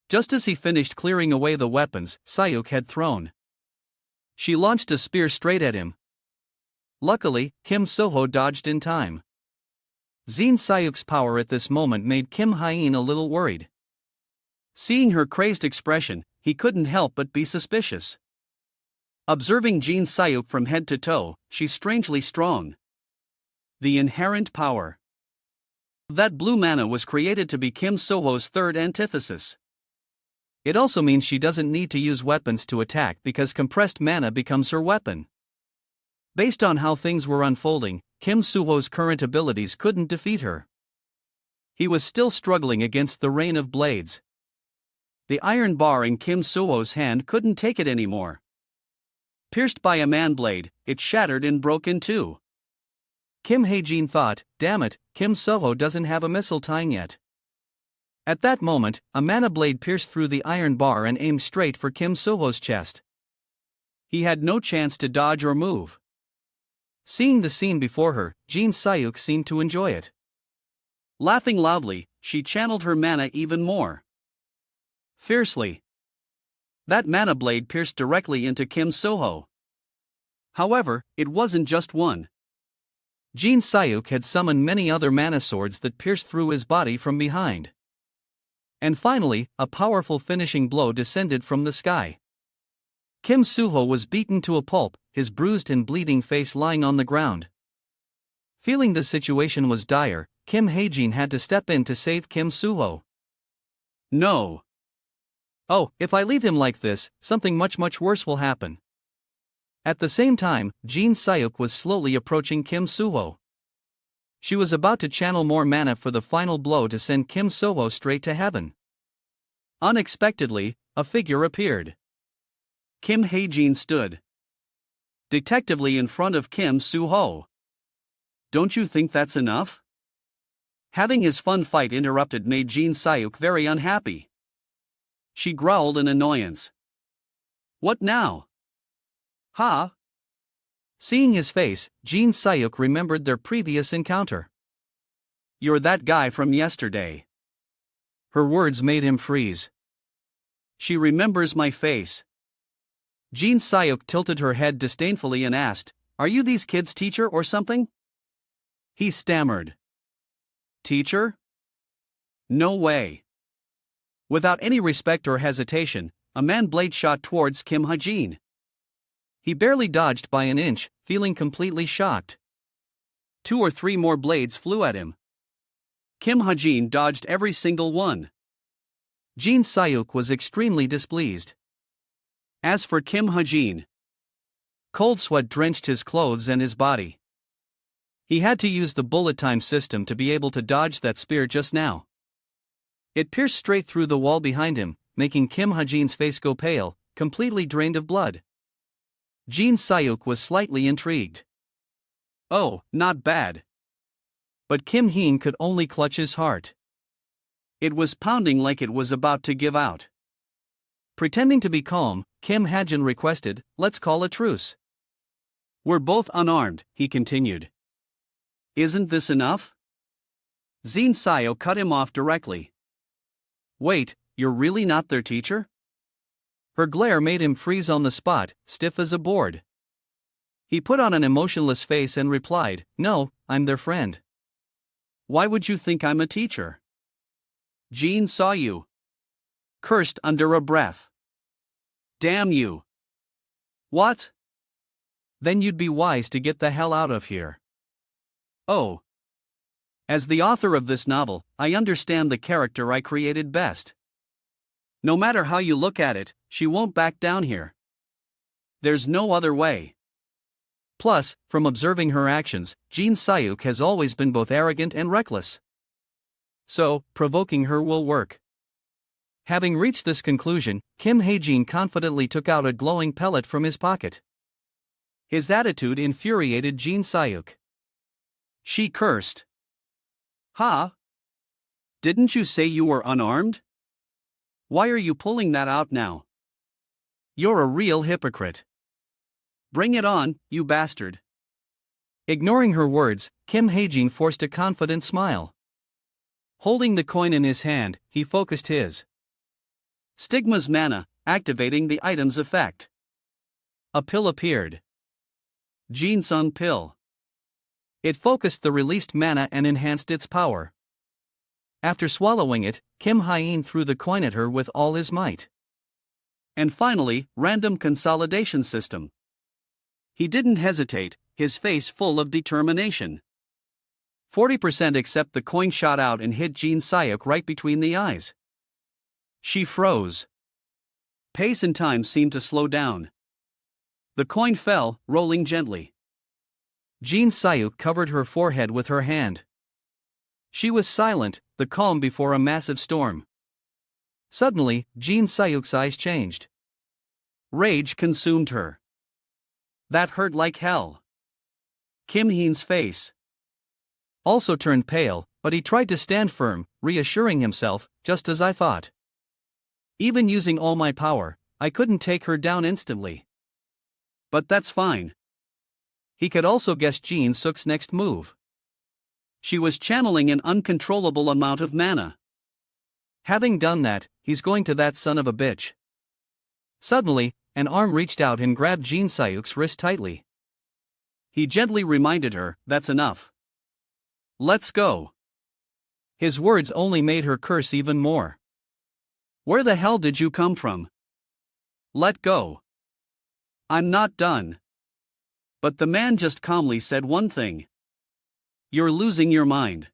Just as he finished clearing away the weapons Sayuk had thrown, she launched a spear straight at him. Luckily, Kim Soo-ho dodged in time. Jin Sayuk's power at this moment made Kim Hyen a little worried. Seeing her crazed expression, he couldn't help but be suspicious. Observing Jin Sayuk from head to toe, she's strangely strong. The inherent power. That blue mana was created to be Kim Soo-ho's third antithesis. It also means she doesn't need to use weapons to attack because compressed mana becomes her weapon. Based on how things were unfolding, Kim Soo-ho's current abilities couldn't defeat her. He was still struggling against the rain of blades. The iron bar in Kim Soo-ho's hand couldn't take it anymore. Pierced by a man blade, it shattered and broke in two. Kim Hae-jin thought, "Damn it, Kim Soo-ho doesn't have a missile tying yet." At that moment, a mana blade pierced through the iron bar and aimed straight for Kim Soo-ho's chest. He had no chance to dodge or move. Seeing the scene before her, Jin Sayuk seemed to enjoy it. Laughing loudly, she channeled her mana even more. Fiercely. That mana blade pierced directly into Kim Soo-ho. However, it wasn't just one. Jin Sayuk had summoned many other mana swords that pierced through his body from behind. And finally, a powerful finishing blow descended from the sky. Kim Soo-ho was beaten to a pulp, his bruised and bleeding face lying on the ground. Feeling the situation was dire, Kim Hae-jin had to step in to save Kim Soo-ho. "No. Oh, if I leave him like this, something much worse will happen." At the same time, Jin Sayuk was slowly approaching Kim Soo-ho. She was about to channel more mana for the final blow to send Kim Soo-ho straight to heaven. Unexpectedly, a figure appeared. Kim Hae-jin stood detectively in front of Kim Soo-ho. "Don't you think that's enough?" Having his fun fight interrupted made Jin Sayuk very unhappy. She growled in annoyance. "What now? Huh?" Seeing his face, Jin Sayuk remembered their previous encounter. "You're that guy from yesterday." Her words made him freeze. "She remembers my face." Jin Sayuk tilted her head disdainfully and asked, "Are you these kids' teacher or something?" He stammered. "Teacher? No way." Without any respect or hesitation, a man blade shot towards Kim Hae-jin. He barely dodged by an inch, feeling completely shocked. 2 or 3 more blades flew at him. Kim Hae-jin dodged every single one. Jin Sayuk was extremely displeased. As for Kim Hae-jin, cold sweat drenched his clothes and his body. He had to use the bullet time system to be able to dodge that spear just now. It pierced straight through the wall behind him, making Kim Hae-jin's face go pale, completely drained of blood. Jin Sayuk was slightly intrigued. Oh, not bad. But Kim Heen could only clutch his heart. It was pounding like it was about to give out. Pretending to be calm, Kim Hae-jin requested, "Let's call a truce." "We're both unarmed," he continued. "Isn't this enough?" Jin Sayuk cut him off directly. "Wait, you're really not their teacher?" Her glare made him freeze on the spot, stiff as a board. He put on an emotionless face and replied, "No, I'm their friend." "Why would you think I'm a teacher?" Jean saw you. Cursed under a breath. Damn you. What? Then you'd be wise to get the hell out of here. Oh. As the author of this novel, I understand the character I created best. No matter how you look at it, she won't back down here. There's no other way. Plus, from observing her actions, Jean Sayuk has always been both arrogant and reckless. So, provoking her will work. Having reached this conclusion, Kim Hae-jin confidently took out a glowing pellet from his pocket. His attitude infuriated Jean Sayuk. She cursed. "Ha? Didn't you say you were unarmed? Why are you pulling that out now? You're a real hypocrite. Bring it on, you bastard." Ignoring her words, Kim Hae-jin forced a confident smile. Holding the coin in his hand, he focused his Stigma's mana, activating the item's effect. A pill appeared. Jinsun pill. It focused the released mana and enhanced its power. After swallowing it, Kim Hae-jin threw the coin at her with all his might. And finally, random consolidation system. He didn't hesitate, his face full of determination. 40% except the coin shot out and hit Jean Sayuk right between the eyes. She froze. Pace and time seemed to slow down. The coin fell, rolling gently. Jean Sayuk covered her forehead with her hand. She was silent, the calm before a massive storm. Suddenly, Jean Sayuk's eyes changed. Rage consumed her. That hurt like hell. Kim Heen's face also turned pale, but he tried to stand firm, reassuring himself, just as I thought. Even using all my power, I couldn't take her down instantly. But that's fine. He could also guess Jin Suk's next move. She was channeling an uncontrollable amount of mana. Having done that, he's going to that son of a bitch. Suddenly, an arm reached out and grabbed Jean Sayuk's wrist tightly. He gently reminded her, "That's enough. Let's go." His words only made her curse even more. "Where the hell did you come from? Let go. I'm not done." But the man just calmly said one thing. "You're losing your mind.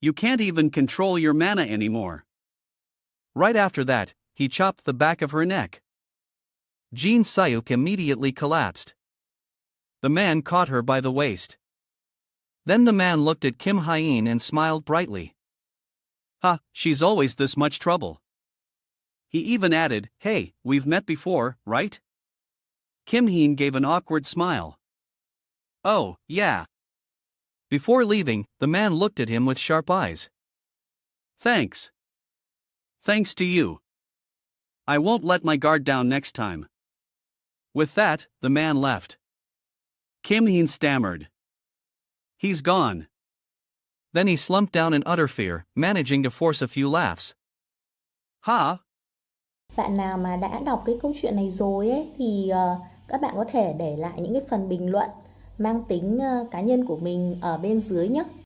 You can't even control your mana anymore." Right after that, he chopped the back of her neck. Jean Sayuk immediately collapsed. The man caught her by the waist. Then the man looked at Kim Hae-jin and smiled brightly. "Ha, she's always this much trouble." He even added, "Hey, we've met before, right?" Kim Hae-jin gave an awkward smile. "Oh, yeah." Before leaving, the man looked at him with sharp eyes. "Thanks. Thanks to you. I won't let my guard down next time." With that, the man left. Kim Hae-jin stammered. "He's gone." Then he slumped down in utter fear, managing to force a few laughs. Ha! Bạn nào mà đã đọc cái câu chuyện này rồi ấy thì các bạn có thể để lại những cái phần bình luận mang tính cá nhân của mình ở bên dưới nhé.